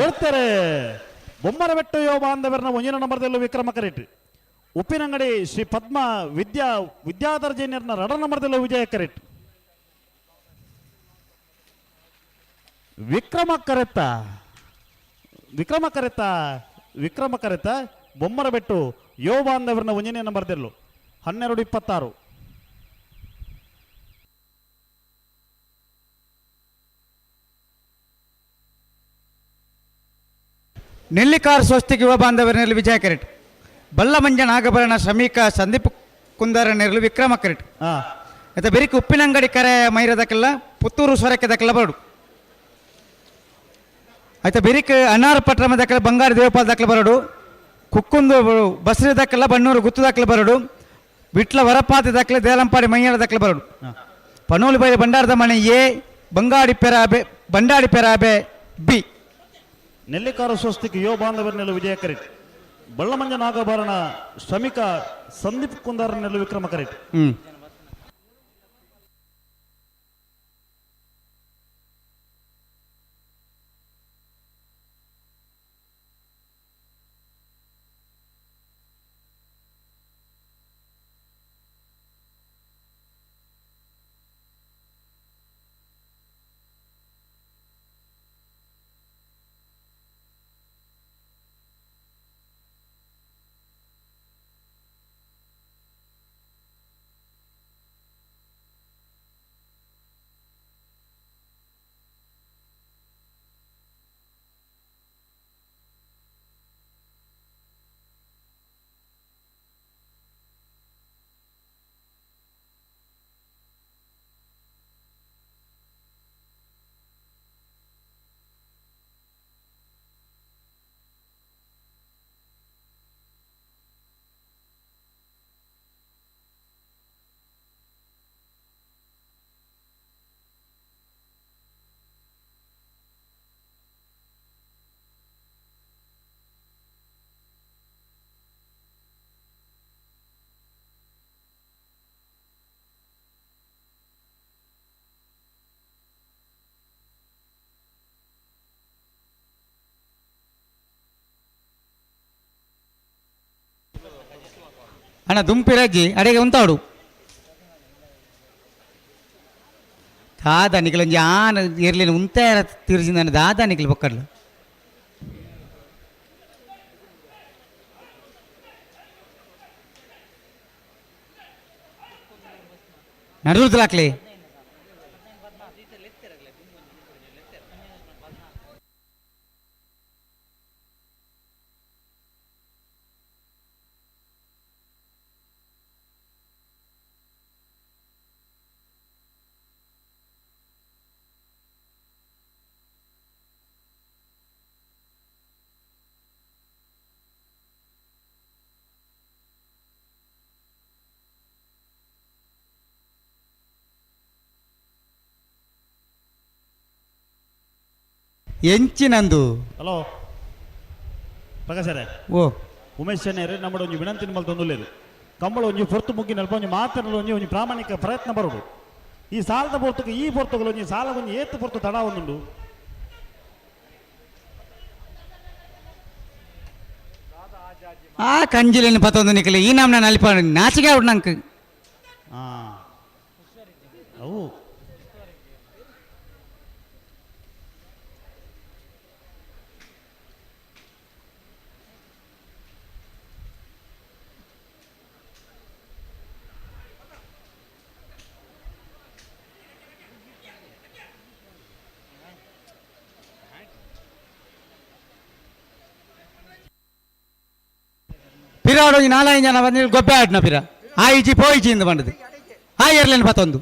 ಓಡ್ತಾರೆ ಬೊಮ್ಮರಬೆಟ್ಟು ಯೋ ಬಾಂಧವರನ್ನ ಒಂಜಿನ ನಂಬರ್ದಲ್ಲೂ ವಿಕ್ರಮ ಕರೆಟ್ ಉಪ್ಪಿನಂಗಡಿ ಶ್ರೀ ಪದ್ಮ ವಿದ್ಯಾಧರ್ಜನ್ಯರ್ನ ರಡ ನಂಬರ್ದಲ್ಲೂ ವಿಜಯ ಕರೆಟ್ ವಿಕ್ರಮ ಕರೆತ ಬೊಮ್ಮರಬೆಟ್ಟು ಯೋ ಬಾಂಧವರನ್ನ ಒಂಜನೇ ನಂಬರ್ದಲ್ಲೂ 12:26. ನೆಲ್ಲಿಕಾರ್ ಸ್ವಸ್ತಿಕ್ ಯುವ ಬಾಂಧವರನಲ್ಲಿ ವಿಜಯ ಕೆರೆಟ್ ಬಲ್ಲಮಂಜ ನಾಗಭರಣ ಶ್ರಮಿಕ ಸಂದೀಪ್ ಕುಂದರನೆರಲು ವಿಕ್ರಮ ಕೆರೆಟ್ ಆಯ್ತಾ ಬೆರಿಕೆ ಉಪ್ಪಿನಂಗಡಿ ಕರೆ ಮೈರದಕ್ಕೆಲ್ಲ ಪುತ್ತೂರು ಸ್ವರಕ್ಕೆದಕ್ಕೆಲ್ಲ ಬರಡು ಆಯ್ತಾ ಬೆರಿಕೆ ಅನ್ನಾರ ಪಟ್ಟಣದಕ್ಕೆಲ್ಲ ಬಂಗಾರ ದೇವಪಾಲದಕ್ಕೆಲ್ಲ ಬರಡು ಕುಕ್ಕುಂದು ಬಸ್ರಿದಕ್ಕೆಲ್ಲ ಬಣ್ಣೂರು ಗುತ್ತದಕ್ಕೆಲ್ಲ ಬರಡು ವಿಟ್ಲ ವರಪಾತದಕ್ಕೆಲ್ಲ ದೇಲಂಪಾಡಿ ಮೈಯಾಳದಕ್ಕೆಲ್ಲ ಬರಡು ಪನೋಲಿ ಬೈ ಬಂಡಾರದ ಮನೆ ಎ ಬಂಡಾಡಿ ಪೆರಾಬೆ ಬಿ ನೆಲ್ಲಿಕಾರ ಸ್ವಸ್ತಿಕ್ ಯೋ ಬಾಂಧವರನೆಲ್ಲ ವಿಜಯ ಕರೆಟ್ ಬಳ್ಳಮಂಜ ನಾಗಭರಣ ಶ್ರಮಿಕ ಸಂದೀಪ್ ಕುಂದಾರನೆಲ್ಲ ವಿಕ್ರಮ ಕರೆಟ್ ಅಣ್ಣ ದುಂಪಿರಜ್ಜಿ ಅಡೆಗೆ ಉಂತಾಡು ದಾದಾನಿಗಳು ಒಂಜಿ ಆನ ಇರ್ಲಿನ ಉಂತಾರ ತಿರ್ಜಿಂದ ದಾದಾನಿಗಳು ಬೊಕ್ಕಡ್ಲು ನಡುದ್ಲಾಕ್ಲಿ ಎಂಚಿನಂದು ಹಲೋ ಪ್ರಕಾಶರೇ ಓ ಉಮೇಶ್ ಶೆನ್ನರು ನಮ್ಮ ಒಂಜಿ ವಿನಂತಿ ನಿಮ್ಮಲ್ಲಿ ತೊಂದಲೇರು ಕಂಬಳ ಒಂಜಿ ಪೊರ್ತು ಮುಗ್ಗಿ ನಲ್ಪ ಒಂಜಿ ಮಾತನಲ್ಲಿ ಒಂಜಿ ಪ್ರಾಮಾಣಿಕ ಪ್ರಯತ್ನ ಬರೋಡು ಈ ಸಾಲದ ಪೊರ್ತುಗೆ ಈ ಪೊರ್ತುಗಳು ಒಂಜಿ ಸಾಲ ಒಂಜಿ ಏತ್ತು ಪೊರ್ತು ತಡ ಒಂದುಂಡು ಆ ಕಂಜಿಲಿನ ಪತ್ತೊಂದು ನಿಕಲಿ ಈ ನಮ್ನ ನಲಿಪ ನಾಚಿಕೆ ಉಂಡು ನಂಗೆ ಅವು ಪಿರಾಡು ನಾಲ್ಕು ಜನ ಬಂದು ಗೊಬ್ಬೆ ಆಡ್ನ ಪಿರ ಆಯ್ಚಿ ಪೋಯ್ಚಿ ಇಂದ ಬಂದದು ಆ ಇರ್ಲೇನು ಪತ್ತೊಂದು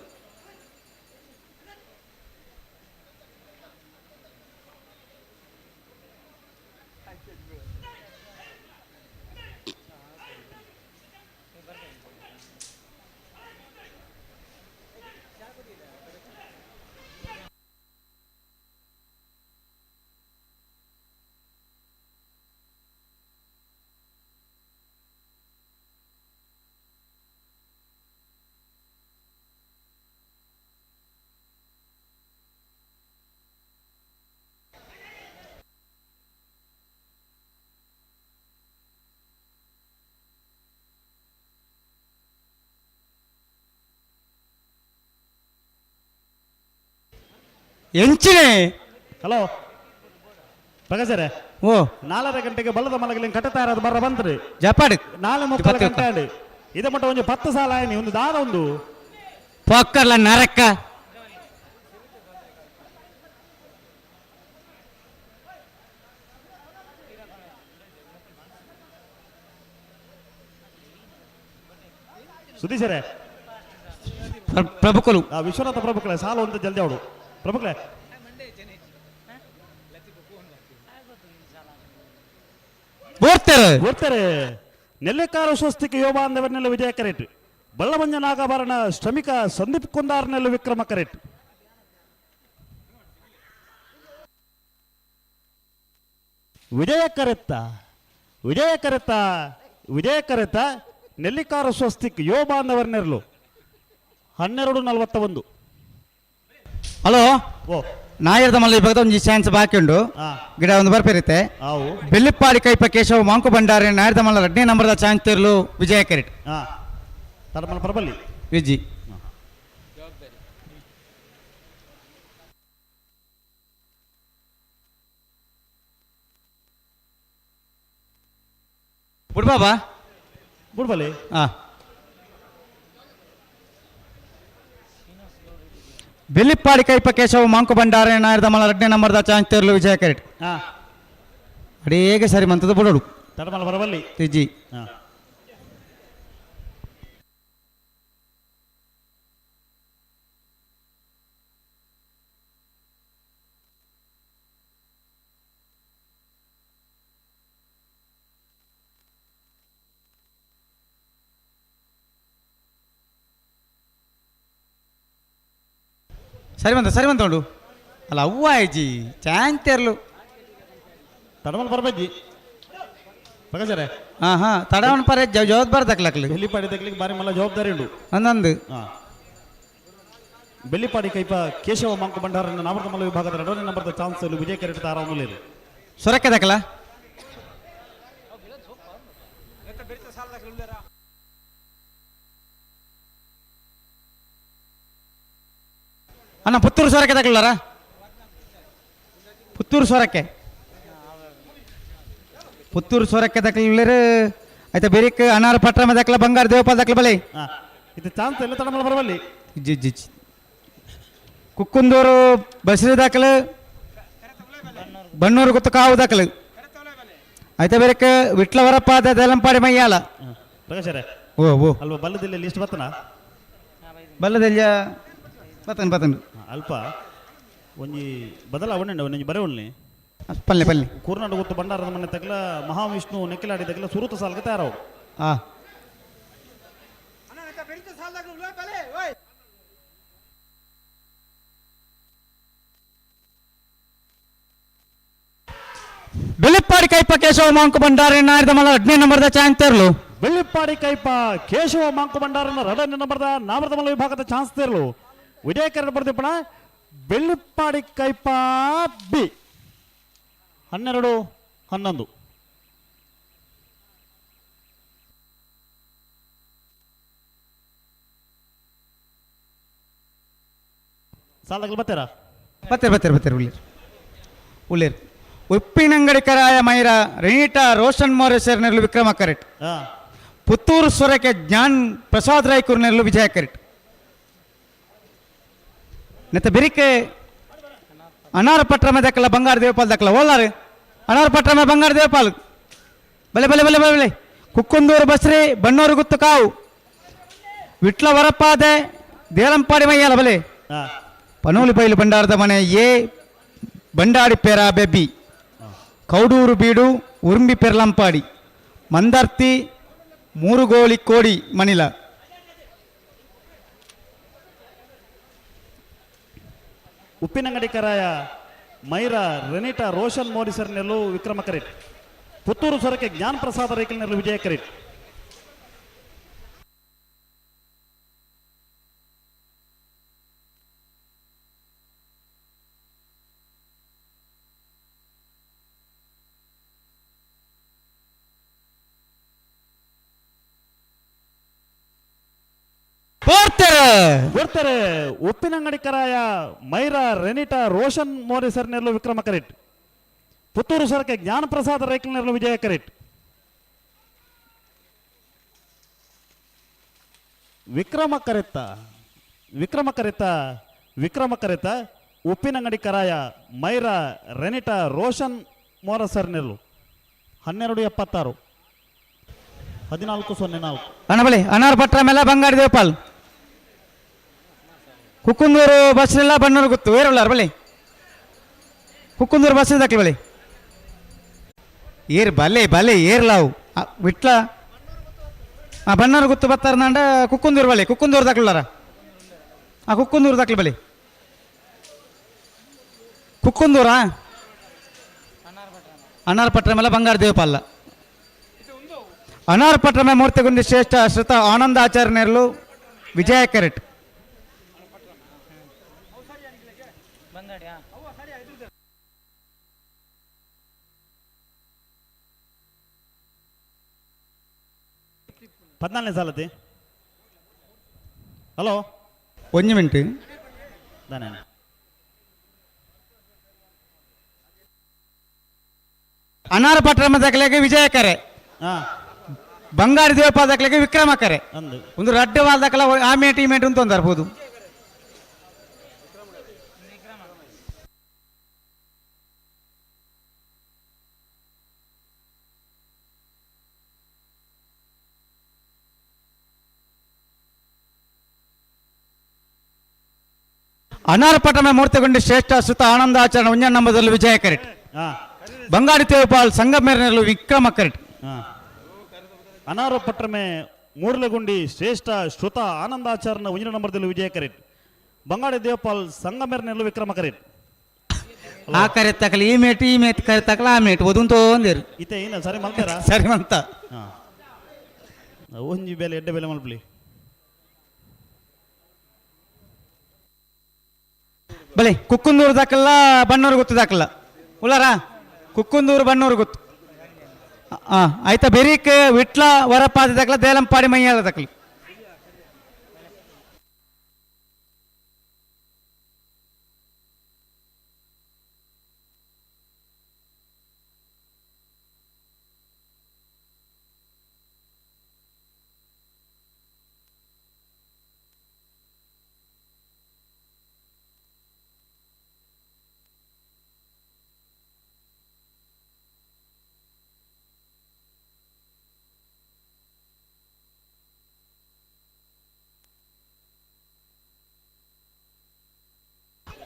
ಎಂಚಿನೇ ಹಲೋ ಪ್ರಕಾಶರೇ ಓ 4 ಗಂಟೆಗೆ ಬಲ್ಲದ ಮಲಗಲಿ ಕಟ್ಟತಾ ಇರೋದು ಬರ್ರ ಬಂತ್ರಿ ಜಪಾಡ್ 4:30 ಗಂಟೆ ಆಡಿ ಇದ ಮಟ್ಟ ಒಂದು 10 ಸಾಲ ಆಯ್ನಿ ಒಂದು ದಾನ ಒಂದು ಪೊಕ್ಕರ್ಲ ನರಕ್ಕ ಸುದೀಶರೇ ಪ್ರಭುಕುಲು ವಿಶ್ವನಾಥ ಪ್ರಭುಕಳೆ ಸಾಲು ಅಂತ ಜಲ್ದಿ ಅವಡು ಪ್ರಭುಕಳೆ ಬೋರ್ತಾರೆ ನೆಲ್ಲಿಕಾರ ಸ್ವಸ್ತಿಕ ಯೋಬಾಂಧವರ್ನೆಲ್ಲ ವಿಜಯ ಕರೆಟ್ ಬಳ್ಳಮಂಜ ನಾಗಾಭರಣ ಶ್ರಮಿಕ ಸಂದೀಪ್ ಕುಂದಾರ್ನೆಲ್ಲ ವಿಕ್ರಮ ಕರೆಟ್ ವಿಜಯ ಕರೆತ್ತ ನೆಲ್ಲಿಕಾರ ಸ್ವಸ್ತಿಕ್ ಯೋಬಾಂಧವರ್ನೆರಲು 12:41 ಹಲೋ ಓ ನಾಯರದ ಮಲ್ಲ ಇವಾಗ ಒಂದು ಚಾನ್ಸ್ ಬಾಕಿ ಉಂಡು ಗಿಡ ಒಂದು ಬರ್ಪಿರುತ್ತೆ ಬೆಳ್ಳಿಪ್ಪಾಡಿ ಕೈಪ ಕೇಶವ ಮಾಂಕು ಭಂಡಾರಿ ನಾಯರದ ಮಲ್ಲ 2ನೇ ನಂಬರ್ದ ಚಾನ್ಸ್ ತಿರ್ಲು ವಿಜಯ ಕೆರೆಟ್ ತಡಮಲ ಪ್ರಬಲ್ಲಿ ವಿಜಿ ಬುಡ್ಬಾಬಾ ಬುಡ್ಬಲಿ ಬೆಳ್ಳಿಪ್ಪಾಡಿ ಕೈಪ ಕೇಶವ ಮಾಂಕು ಭಂಡಾರಿ ನಾಯರದ ಮಲ್ಲ 2ನೇ ನಂಬರ್ದ ಚಾನ್ಸ್ ತಿರ್ಲು ವಿಜಯ ಕೆರೆಟ್ ಅಡಿ ಹೇಗೆ ಸರಿ ಮಂತದ ಬುಡೋಡು ತಡಮಲ ಬರಬಲ್ಲಿ ವಿಜಿ ಸರಿ ಬಂತ ಉಂಡು ಅಲ್ಲ ಅವ್ವ ಆಯ್ಜಿ ಚಾಂತೆರ್ಲು ತಡಮಲ್ ಬರ್ಬಜ್ಜಿ ಪ್ರಕಾಶರೇ ತಡವನ್ ಪರ ಜವಾಬ್ದಾರಿ ತಕ್ಲಕ್ಲಿ ಬೆಳ್ಳಿಪಾಡಿ ತಗ್ಲಿಕ್ಕೆ ಬಾರಿ ಮಲ್ಲ ಜವಾಬ್ದಾರಿ ಉಂಡು ಒಂದೊಂದು ಬೆಳ್ಳಿಪಾಡಿ ಕೈಪ ಕೇಶವ ಮಾಂಕು ಭಂಡಾರನ ನಾಮರ್ದ ಮಲ್ಲ ವಿಭಾಗದ 2ನೇ ನಂಬರ್ದ ಚಾನ್ಸ್ ವಿಜಯ ಕೆರೆಟ್ ತಾರಾಮೂಲೇರು ಸೊರಕ್ಕೆ ದಕ್ಕಲ ಅಣ್ಣ ಪುತ್ತೂರು ಸೊರಕ್ಕೆ ತಗೊಳ್ಳಾರ ಪುತ್ತೂರು ಸೊರಕ್ಕೆ ತಗೊಳ್ಳರು ಆಯ್ತಾ ಬೇರೆಕ್ ಅನಾರ ಪಟ್ರಮ ದಕ್ಕಲ ಬಂಗಾರ ದೇವಪಾಲ್ ದಕ್ಕಲ ಬಲೆ ಇದು ಚಾನ್ಸ್ ಎಲ್ಲ ತಡಮಲ ಬರಬಲ್ಲಿ ಜಿ ಕುಕ್ಕುಂದೂರು ಬಸ್ರಿ ದಾಖಲು ಬನ್ನೂರು ಗುತ್ತು ಕಾವು ದಾಖಲು ಆಯ್ತಾ ಬೇರೆಕ್ ವಿಟ್ಲವರಪ್ಪ ದೇಲಂಪಾಡಿ ಮಯ್ಯಾಲ ಪ್ರಕಾಶರೇ ಓ ಅಲ್ವಾ ಬಲ್ಲದಲ್ಲಿ ಲಿಸ್ಟ್ ಬತ್ತನ ಬಲ್ಲದಲ್ಲಿ ಬತ್ತನ್ ಅಲ್ಪ ಒಂಜಿ ಬದಲಾವಣೆ ಒಂಜಿ ಬರೆ ಉಳ್ಳಿ ಪಲ್ಲೆ ಕೂರ್ನಾಡು ಗೊತ್ತು ಭಂಡಾರದ ಮನೆ ತಗಲ ಮಹಾವಿಷ್ಣು ನೆಕ್ಕಿಲಾಡಿ ತಗಲ ಸುರುತ ಸಾಲ್ಗೆ ತಯಾರವು ಬೆಳ್ಳಿಪ್ಪಾಡಿ ಕೈಪ ಕೇಶವ ಮಾಂಕು ಭಂಡಾರಿ ನಾಯರದ ಮಲ್ಲ 2ನೇ ನಂಬರ್ದ ಚಾನ್ಸ್ ತೇರ್ಲು ಬೆಳ್ಳಿಪ್ಪಾಡಿ ಕೈಪ ಕೇಶವ ಮಾಂಕು ಭಂಡಾರನ 2ನೇ ನಂಬರ್ದ ನಾಮರ್ದ ಮಲ್ಲ ವಿಭಾಗದ ಚಾನ್ಸ್ ತೇರ್ಲು ವಿಜಯ ಕೆರೆಟ್ ಬರ್ದಿಪ್ಪಣ ಬೆಳ್ಳಿಪ್ಪಾಡಿ ಕೈಪ ಬಿ 12-11 ಸಾಲಗಳು ಬರ್ತೀರಾ ಬತ್ತೇರು ಉಳ್ಳೇರು ಉಪ್ಪಿನಂಗಡಿ ಕರಾಯ ಮೈರ ರೆನೀಟಾ ರೋಷನ್ ಮೋರೇಶ್ವರ್ ನೆರಳು ವಿಕ್ರಮ ಕರೆಟ್ ಪುತ್ತೂರು ಸ್ವರಕ್ಕೆ ಜ್ಞಾನ್ ಪ್ರಸಾದ್ ರಾಯ್ಕೂರ್ ನೆರಳು ವಿಜಯ ಕರೆಟ್ ನೆತ್ತ ಬಿರಿಕೆ ಅನಾರ ಪಟ್ರಮ ದಕ್ಕಲ ಬಂಗಾರ ದೇವಪಾಲ್ ದಕ್ಕಲ ಓಲಾರು ಅನಾರ ಪಟ್ರಮ ಬಂಗಾರ ದೇವಪಾಲ್ ಬಲೆ ಕುಕ್ಕುಂದೂರು ಬಸ್ರಿ ಬನ್ನೂರು ಗುತ್ತು ಕಾವು ವಿಟ್ಲ ವರಪ್ಪಾದೆ ದೇಲಂಪಾಡಿ ಮಯ್ಯಾಲ ಬಲೆ ಪನೋಲಿ ಬೈಲು ಭಂಡಾರದ ಮನೆ ಎ ಬಂಡಾಡಿ ಪೇರ ಬೆಬ್ಬಿ ಕೌಡೂರು ಬೀಡು ಉರುಂಬಿ ಪೆರ್ಲಂಪಾಡಿ ಮಂದರ್ತಿ ಮೂರುಗೋಳಿ ಕೋಡಿ ಮಣಿಲ ಉಪ್ಪಿನಂಗಡಿ ಕರಾಯ ಮೈರಾ ರೆನಿಟಾ ರೋಷನ್ ಮೋರಿಸರ್ ನೆರಳು ವಿಕ್ರಮ ಕರೆಟ್ ಪುತ್ತೂರು ಸ್ವರಕ್ಕೆ ಜ್ಞಾನ ಪ್ರಸಾದ ರೈಕಲ್ ನೆರಳು ವಿಜಯ ಕರೆಟ್ ಕೊಡ್ತಾರೆ ಉಪ್ಪಿನಂಗಡಿ ಕರಾಯ ಮೈರಾ ರೆನಿಟಾ ರೋಷನ್ ಮೋರಿ ಸರ್ನೆರಲು ವಿಕ್ರಮ ಕರೆಟ್ ಪುತ್ತೂರು ಸರ್ಕೆ ಜ್ಞಾನ ಪ್ರಸಾದ ರೈಕಲ್ನೆರಲು ವಿಜಯ ಕರೆಟ್ ವಿಕ್ರಮ ಕರೆತ ಉಪ್ಪಿನಂಗಡಿ ಕರಾಯ ಮೈರಾ ರೆನಿಟಾ ರೋಷನ್ ಮೋರ ಸರ್ನೆರಲು 1276 1404 ಅಣ್ಣ ಬಳಿ ಅನಾರ್ ಪಟ್ರ ಮೇಲೆ ಬಂಗಾರಿ ದೇವಪಾಲ್ ಕುಕ್ಕುಂದೂರು ಬಸ್ನೆಲ್ಲ ಬಣ್ಣರು ಗೊತ್ತು ಏರುಳ್ಳಾರ ಬಳಿ ಕುಕ್ಕುಂದೂರು ಬಸ್ ದಾಖಲೆ ಬಳಿ ಏರ್ ಬಲೆ ಏರ್ಲಾವು ವಿಟ್ಲ ಬಣ್ಣರು ಗೊತ್ತು ಬತ್ತಾರ ನಂಡ ಕುಕ್ಕುಂದೂರು ಬಳಿ ಕುಕ್ಕುಂದೂರು ದಾಖಲಾರ ಕುಕ್ಕುಂದೂರು ದಾಖಲೆ ಬಳಿ ಕುಕ್ಕುಂದೂರಾ ಅನಾರ್ ಪಟ್ರ ಮೇಲೆ ಬಂಗಾರ ದೇವಪಾಲ ಅನಾರ್ ಪಟ್ರ ಮೇಲೆ ಮೂರ್ತಿಗೊಂಡು ಶ್ರೇಷ್ಠ ಶ್ರುತ ಆನಂದ ಆಚಾರ್ಯರು ವಿಜಯ ಕರೆಟ್ ಪದ್ನಾಲ್ಕನೇ ಸಾಲತಿ ಹಲೋ ಒಂದು ಮಿನಿಟ್ ದಾನೆ ಅನಾರ ಪಟ್ರಮ ದಾಖಲೆಗೆ ವಿಜಯ ಕರೆ ಬಂಗಾರಿ ದೇವಪ್ಪ ದಾಖಲೆಗೆ ವಿಕ್ರಮ ಕರೆ ಒಂದು ರಡ್ಡವಾದ ದಾಖಲೆ ಆಮೇಟ್ ಇಮೇಟ್ ಅಂತ ಒಂದರ್ಬೋದು ಅನಾರ ಪಟ್ಟಣ ಮೂರ್ತಿಗೊಂಡು ಶ್ರೇಷ್ಠ ಸುತ ಆನಂದಾಚರಣ ಉಂಜ ನಂಬದಲ್ಲಿ ವಿಜಯ ಕರೆಟ್ ಬಂಗಾರಿ ದೇವಪಾಲ್ ಸಂಗಮೇರನಲ್ಲೂ ವಿಕ್ರಮ ಕರೆಟ್ ಅನಾರ ಪಟ್ಟಮೆ ಮೂರ್ಲಗುಂಡಿ ಶ್ರೇಷ್ಠ ಶ್ರುತ ಆನಂದಾಚಾರ್ಯ ಉಂಜಿನ ನಂಬರ್ದಲ್ಲಿ ವಿಜಯ ಕರೆಟ್ ಬಂಗಾಳಿ ದೇವಪಾಲ್ ಸಂಗಮೇರನಲ್ಲೂ ವಿಕ್ರಮ ಕರೆಟ್ ಆ ಕರೆ ತಕಲಿ ಈ ಮೇಟ್ ಕರೆ ತಕಲ ಆ ಮೇಟ್ ಓದುಂತೋ ಅಂದೇರು ಇತ್ತೆ ಏನ ಸರಿ ಮಲ್ತಾರ ಸರಿ ಮಂತ ಒಂಜಿ ಬೆಲೆ ಎಡ್ಡೆ ಬೆಲೆ ಮಲ್ಪಲಿ ಬಲೆ ಕುಕ್ಕುಂದೂರು ದಾಖಲ್ಲ ಬಣ್ಣೂರು ಗೊತ್ತು ದಾಖಲ್ಲ ಉಳ್ಳಾರ ಕುಕ್ಕುಂದೂರು ಬಣ್ಣೂರು ಗೊತ್ತು ಆಯ್ತಾ ಬೆರೀಕ್ ವಿಟ್ಲ ವರಪಾದ ದಾಖಲ ದೇಲಂಪಾಡಿ ಮೈಯಾಳ ದಾಖಲಿ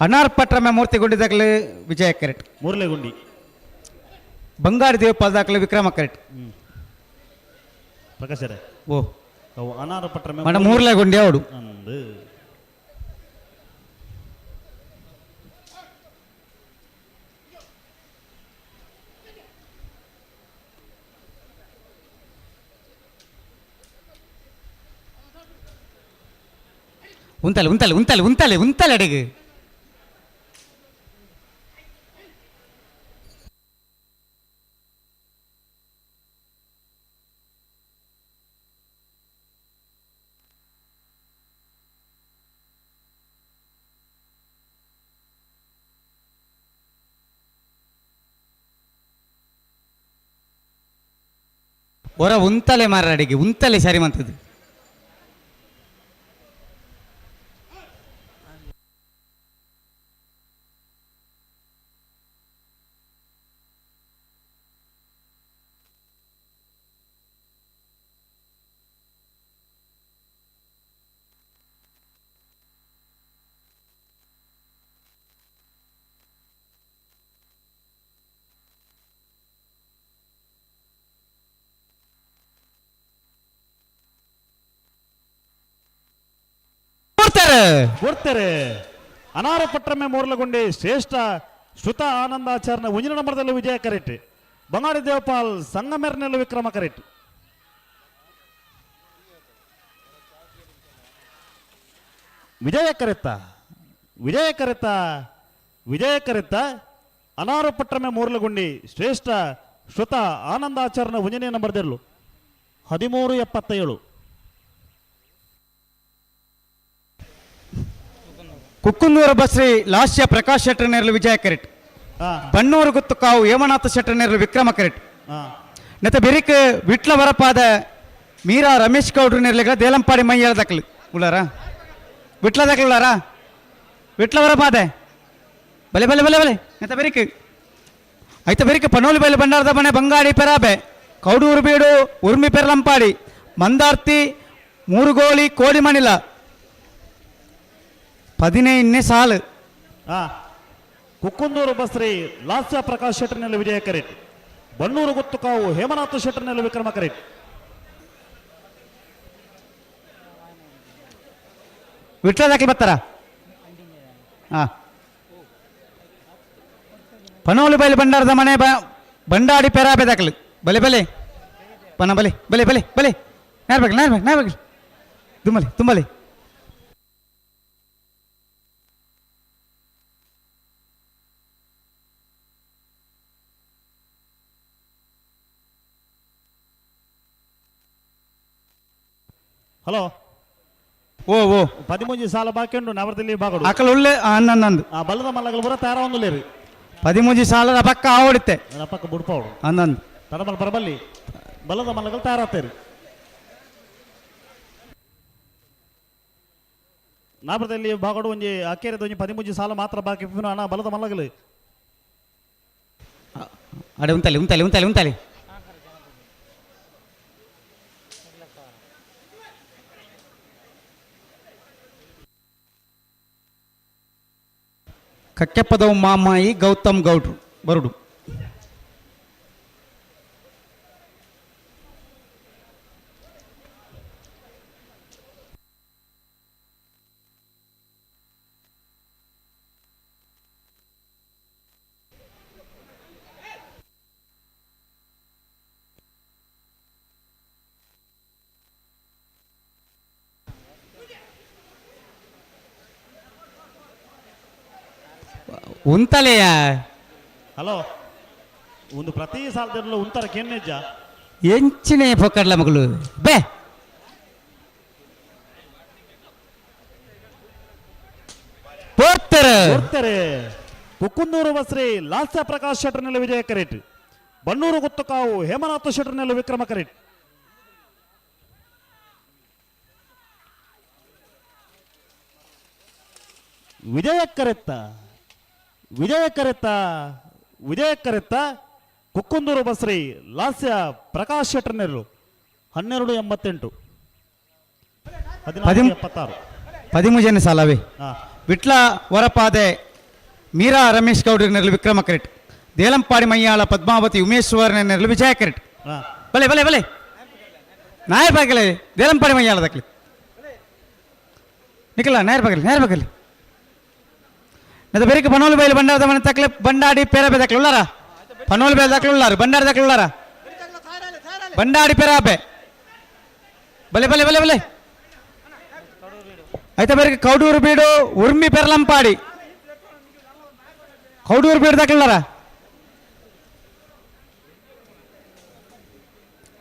ಅನಾರ್ ಪಟ್ರಮ ಮೂರ್ತಿಗುಂಡಿ ದಾಖಲೆ ವಿಜಯ ಕರೆಟ್ ಮೂರ್ಲೆಗುಂಡಿ ಬಂಗಾರಿ ದೇವಪಾಲ್ ದಾಖಲೆ ವಿಕ್ರಮ ಕರೆಟ್ ಪ್ರಕಾಶರೇ ಓ ಅವು ಅನಾರ ಪಟ್ರಮೆ ಮಡ ಮೂರ್ಲೆಗುಂಡಿ ಅವಡು ಅಂದು ಉಂತಲೆ ಅಡಿಗೆ ಹೊರ ಉಂತಲೆ ಮಾರ ಅಡಿಗೆ ಉಂತಲೆ ಸರಿ ಮಂತದ್ದು ಕೊಡ್ತಾರೆ ಅನಾರ ಪಟ್ರಮೆ ಮೂರ್ಲಗುಂಡಿ ಶ್ರೇಷ್ಠ ಶ್ರುತ ಆನಂದಾಚಾರ್ಯ ಉಂಜಿನ ನಂಬರ್ದಲ್ಲಿ ವಿಜಯ ಕರೆಟ್ ಬಂಗಾಳಿ ದೇವಪಾಲ್ ಸಂಗಮೇರನಲ್ಲೂ ವಿಕ್ರಮ ಕರೆಟ್ ವಿಜಯ ಕರೆತ್ತ ಅನಾರ ಪಟ್ರಮೆ ಮೂರ್ಲಗುಂಡಿ ಶ್ರೇಷ್ಠ ಶ್ರುತ ಆನಂದಾಚಾರ್ಯ ಉಂಜನೆ ನಂಬರ್ದಲ್ಲೂ 1377 ಕುಕ್ಕುಂದೂರು ಬಸ್ರಿ ಲಾಸ್ಯ ಪ್ರಕಾಶ್ ಶೆಟ್ಟರ್ ನೆರಳು ವಿಜಯ ಕರೆಟ್ ಬಣ್ಣೂರು ಗುತ್ತು ಕಾವು ಹೇಮನಾಥ ಶೆಟ್ಟರ್ ನೆರಳು ವಿಕ್ರಮ ಕರೆಟ್ ನೆತ್ತ ಬೆರಿಕ್ ವಿಟ್ಲ ವರಪಾದ ಮೀರಾ ರಮೇಶ್ ಗೌಡ್ರು ನೆರಳಿಗ ದೇಲಂಪಾಡಿ ಮೈಯಾಳ ದಕ್ಲು ಉಳ್ಳಾರ ವಿಟ್ಲ ದಕ್ಲು ಉಳ್ಳಾರ ವಿಟ್ಲ ವರಪಾದೆ ಬಲೆ ಬಲೆ ಬಲೆ ಬಲೆ ನೆತ್ತ ಬೆರಿಕ್ ಐತ ಬೆರಿಕ್ ಪನೋಲಿ ಬೈಲು ಬಂಡಾರದ ಮನೆ ಬಂಗಾಡಿ ಪೆರಾಬೆ ಕೌಡೂರು ಬೀಡು ಉರ್ಮಿ ಪೆರ್ಲಂಪಾಡಿ ಮಂದಾರ್ತಿ ಮೂರುಗೋಳಿ ಕೋಡಿಮಣಿಲ 15ನೇ ಸಾಲು ಕುಕ್ಕುಂದೂರು ಬಸ್ರಿ ಲಾಸ್ಯ ಪ್ರಕಾಶ್ ಶೆಟ್ಟರ್ನಲ್ಲಿ ವಿಜಯ ಕರೆಟ್ ಬಣ್ಣೂರು ಗುತ್ತು ಕಾವು ಹೇಮನಾಥ ಶೆಟ್ಟರ್ನಲ್ಲಿ ವಿಕ್ರಮ ಕರೆಟ್ ವಿಟ್ಲ ದಾಖಲೆ ಬರ್ತಾರ ಪನೋಲಿ ಬೈಲು ಬಂಡಾರದ ಮನೆ ಬಂಡಾಡಿ ಪೆರಾಬೆ ದಾಖಲು ಬಲೆ ಬಲೆ ಪನ ಬಲೆ ಬಲೆ ಬಲೆ ಬಲೆ ನಾರ್ಬೇಕು ತುಂಬಲಿ ತುಂಬಲಿ ಹಲೋ ಓ 13 ಸಾಲ ಬಾಕಿ ಉಂಟು ನವರದಲ್ಲಿ ಬಾಗಡು ಅಕಲ್ ಉಳ್ಳೆ ಅನ್ನಂದು ಬಲದ ಮಲ್ಲಗಳು ಬರ ತಾರ ಒಂದು ಲೇರು 13 ಸಾಲದ ಪಕ್ಕ ಆವಡುತ್ತೆ ಪಕ್ಕ ಬುಡ್ಪಾವಡು ಅನ್ನಂದು ತಡಮಲ್ ಬರಬಲ್ಲಿ ಬಲದ ಮಲ್ಲಗಳು ತಾರಾತೇರು ನಾಪರದಲ್ಲಿ ಬಾಗಡು ಒಂಜಿ ಅಕ್ಕೇರದ ಒಂಜಿ 13 ಸಾಲ ಮಾತ್ರ ಬಾಕಿ ಅಣ್ಣ ಬಲದ ಮಲ್ಲಗಳು ಅಡೆ ಉಂತಲಿ ಕಕ್ಕೆಪ್ಪದವು ಮಾಮಾಯಿ ಗೌತಮ್ ಗೌಡ್ರು ಬರುಡು ಉಂತಲೆಯ ಹಲೋ ಒಂದು ಪ್ರತಿ ಸಾಲದಲ್ಲಿ ಉಂತರ ಕೆನ್ನೆಜ್ಜ ಎಂಚಿನೇ ಪೊಕ್ಕಡ್ಲ ಮಗಳು ಬೇ ಕೊಡ್ತಾರೆ ಕುಕ್ಕುಂದೂರು ಬಸ್ರಿ ಲಾಸ್ಯ ಪ್ರಕಾಶ್ ಶೆಟ್ಟರ್ನಲ್ಲಿ ವಿಜಯ ಕರೆಟ್ ಬಣ್ಣೂರು ಗುತ್ತು ಕಾವು ಹೇಮನಾಥ ಶೆಟ್ಟರ್ನಲ್ಲಿ ವಿಕ್ರಮ ಕರೆಟ್ ವಿಜಯ ಕರೆತ್ತ ಕುಕ್ಕುಂದೂರು ಬಸ್ರಿ ಲಾಸ್ಯ ಪ್ರಕಾಶ್ ಶೆಟ್ಟರ್ ನೆರಳು 1288 1476 13ನೇ ಸಾಲವೇ ವಿಟ್ಲ ವರಪಾದೆ ಮೀರಾ ರಮೇಶ್ ಗೌಡ್ರ ನೆರಳು ವಿಕ್ರಮ ಕರೆಟ್ ದೇಲಂಪಾಡಿ ಮಯ್ಯಾಳ ಪದ್ಮಾವತಿ ಉಮೇಶ್ವರನ ನೆರಳು ವಿಜಯ ಕರೆಟ್ ಬಲೆ ಬಲೆ ಬಲೆ ನಾಯರ್ ಬಾಗಲೆ ದೇಲಂಪಾಡಿ ಮಯ್ಯಾಳ ದಕ್ಲಿ ನಿಖಲ ನಾಯರ್ ಬಾಗಲಿ ಬೇರೆ ಪನೋಲಿ ಬೈಲು ಬಂಡಾರದ ಮನೆ ತಕ್ಲೆ ಬಂಡಾಡಿ ಪೇರಾಬೆ ದಕ್ಲೆ ಉಳ್ಳಾರ ಪನೋಲಿ ಬೈಲು ದಕ್ಲೆ ಉಳ್ಳಾರು ಬಂಡಾಡಿ ದಕ್ಲೆ ಉಳ್ಳಾರ ಬಂಡಾಡಿ ಪೇರಾಬೆ ಬಲೆ ಬಲೆ ಬಲೆ ಬಲೆ అయితే ಬೇರೆ ಕೌಡೂರು ಬೀಡು ಉರ್ಮಿ ಪೆರ್ಲಂಪಾಡಿ ಕೌಡೂರು ಬೀಡು ದಕ್ಲಾರ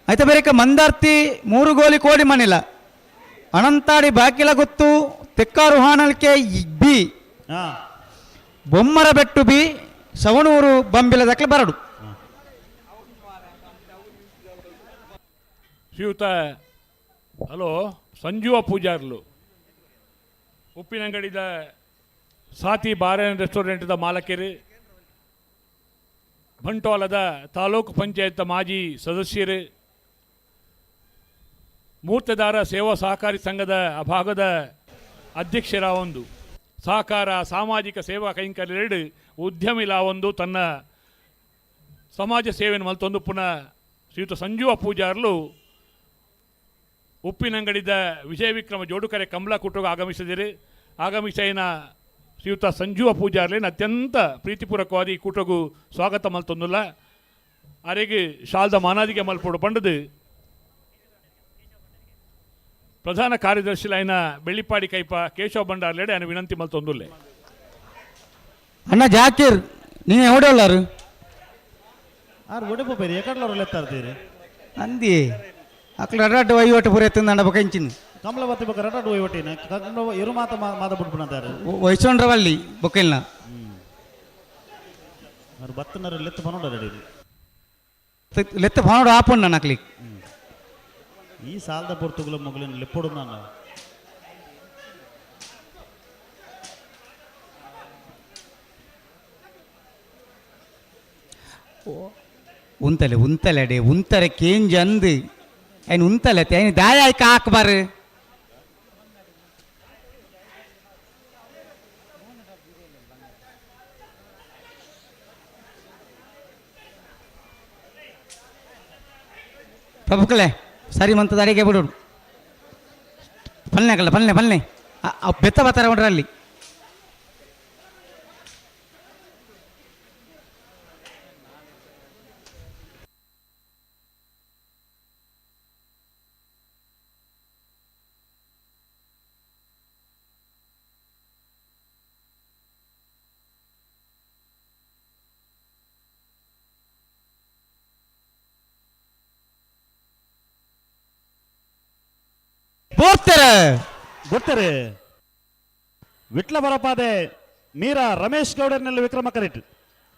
అయితే ಬೇರೆ ಮಂದಾರ್ತಿ ಮೂರುಗೋಲಿ ಕೋಡಿ ಮಣಿಲ ಅನಂತಾಡಿ ಬಾಕಿಲ ಗೊತ್ತು ತೆಕ್ಕಾರು ಹಾನಲ್ಕೆ ಬಿ ಬೊಮ್ಮರ ಬೆಟ್ಟು ಬಿ ಸವಣೂರು ಬಂಬಿಲ ದಕ್ಲೆ ಬರಡು ಶ್ರೀಯುತ ಹಲೋ ಸಂಜೀವ ಪೂಜಾರ್ಲು ಉಪ್ಪಿನಂಗಡಿದ ಸಾತಿ ಬಾರ್ ಆ್ಯಂಡ್ ರೆಸ್ಟೋರೆಂಟ್ದ ಮಾಲಕರು ಬಂಟ್ವಾಳದ ತಾಲೂಕು ಪಂಚಾಯತ್ ಮಾಜಿ ಸದಸ್ಯರು ಮೂರ್ತಿದಾರ ಸೇವಾ ಸಹಕಾರಿ ಸಂಘದ ಭಾಗದ ಅಧ್ಯಕ್ಷರ ಒಂದು ಸಹಕಾರ ಸಾಮಾಜಿಕ ಸೇವಾ ಕೈಂಕರ್ಯರೆಡು ಉದ್ಯಮಿಲ ಒಂದು ತನ್ನ ಸಮಾಜ ಸೇವೆಯನ್ನು ಮಲ್ತೊಂದು ಪುನಃ ಶ್ರೀಯುತ ಸಂಜೀವ ಪೂಜಾರ್ಲು ಉಪ್ಪಿನಂಗಡಿದ ವಿಜಯ ವಿಕ್ರಮ ಜೋಡುಕರೆ ಕಮಲಾ ಕುಟುಂಬ ಆಗಮಿಸಿನ ಶ್ರೀಯುತ ಸಂಜೀವ ಪೂಜಾರ್ಲೇನು ಅತ್ಯಂತ ಪ್ರೀತಿಪೂರ್ವಕವಾದ ಈ ಕೂಟಗೂ ಸ್ವಾಗತ ಮಲ್ತೊಂದುಲ್ಲ ಅರೆಗೆ ಶಾಲ್ದ ಮಾನಾದಿಗೆ ಮಲ್ಪೋಡು ಪಂಡದು ಪ್ರಧಾನ ಕಾರ್ಯದರ್ಶಿಲೈನ ಬೆಳ್ಳಿಪಾಡಿ ಕೈಪ ಕೇಶವ ಬಂಡಾರ್ಲೆಡೆ ఆయన ವಿನಂತಿ ಮಲ್ತೊಂದುಲ್ಲೆ ಅಣ್ಣ ಜಾಕೀರ್ ನೀನು ಓಡೋಳ್ಳಾರು ಆರು ಒಡೆಪು ಬೇರೆ ಎಕಡ್ಲವ್ರು ಲೆತ್ತಾರ್ತೀರಿ ಅಂದಿ అక్కడ రడ్డు వయ్యోటి పురెత్తుంది అండ బొకించింది కమలవతి ఒక రట పోయివట్టిన ఎరు మాత మాత పుట్టుకున్నారు వయసుండ్రవల్లి బొక్కెళ్ళిన మరి బతున్నారు లెత్త పనుండారు లెత్త పనుడు ఆపండి నాకు ಈ ಸಾಲದ ಪೊರ್ತುಗಳ ಮೊಗಲಿನ ಲೆಪ್ಪೊಡು ನಾನು ಉಂತಲೆ ಉಂತಲೆಡೆ ಉಂತರೆ ಕೇಂಜ್ ಅಂದು ఆయన ఉంతలే ఆయన దాయాయి కాకబారు ಪ್ರಭುಕಲೇ ಸರಿ ಮಂತದ ಅಡಿಗೆ ಬಿಡು ಪಲ್ಲೆ ಕಲ್ಲ ಪಲ್ಲೆ ಪಲ್ಲೆ ಬೆತ್ತ ಬರ್ತಾರೆ ಹೊಡ್ರಲ್ಲಿ ಗೊತ್ತರೆ ವಿಟ್ಲ ಬರಪಾದೆ ಮೀರಾ ರಮೇಶ್ ಗೌಡರ್ನೆಲ್ಲ ವಿಕ್ರಮ ಕರೆಟ್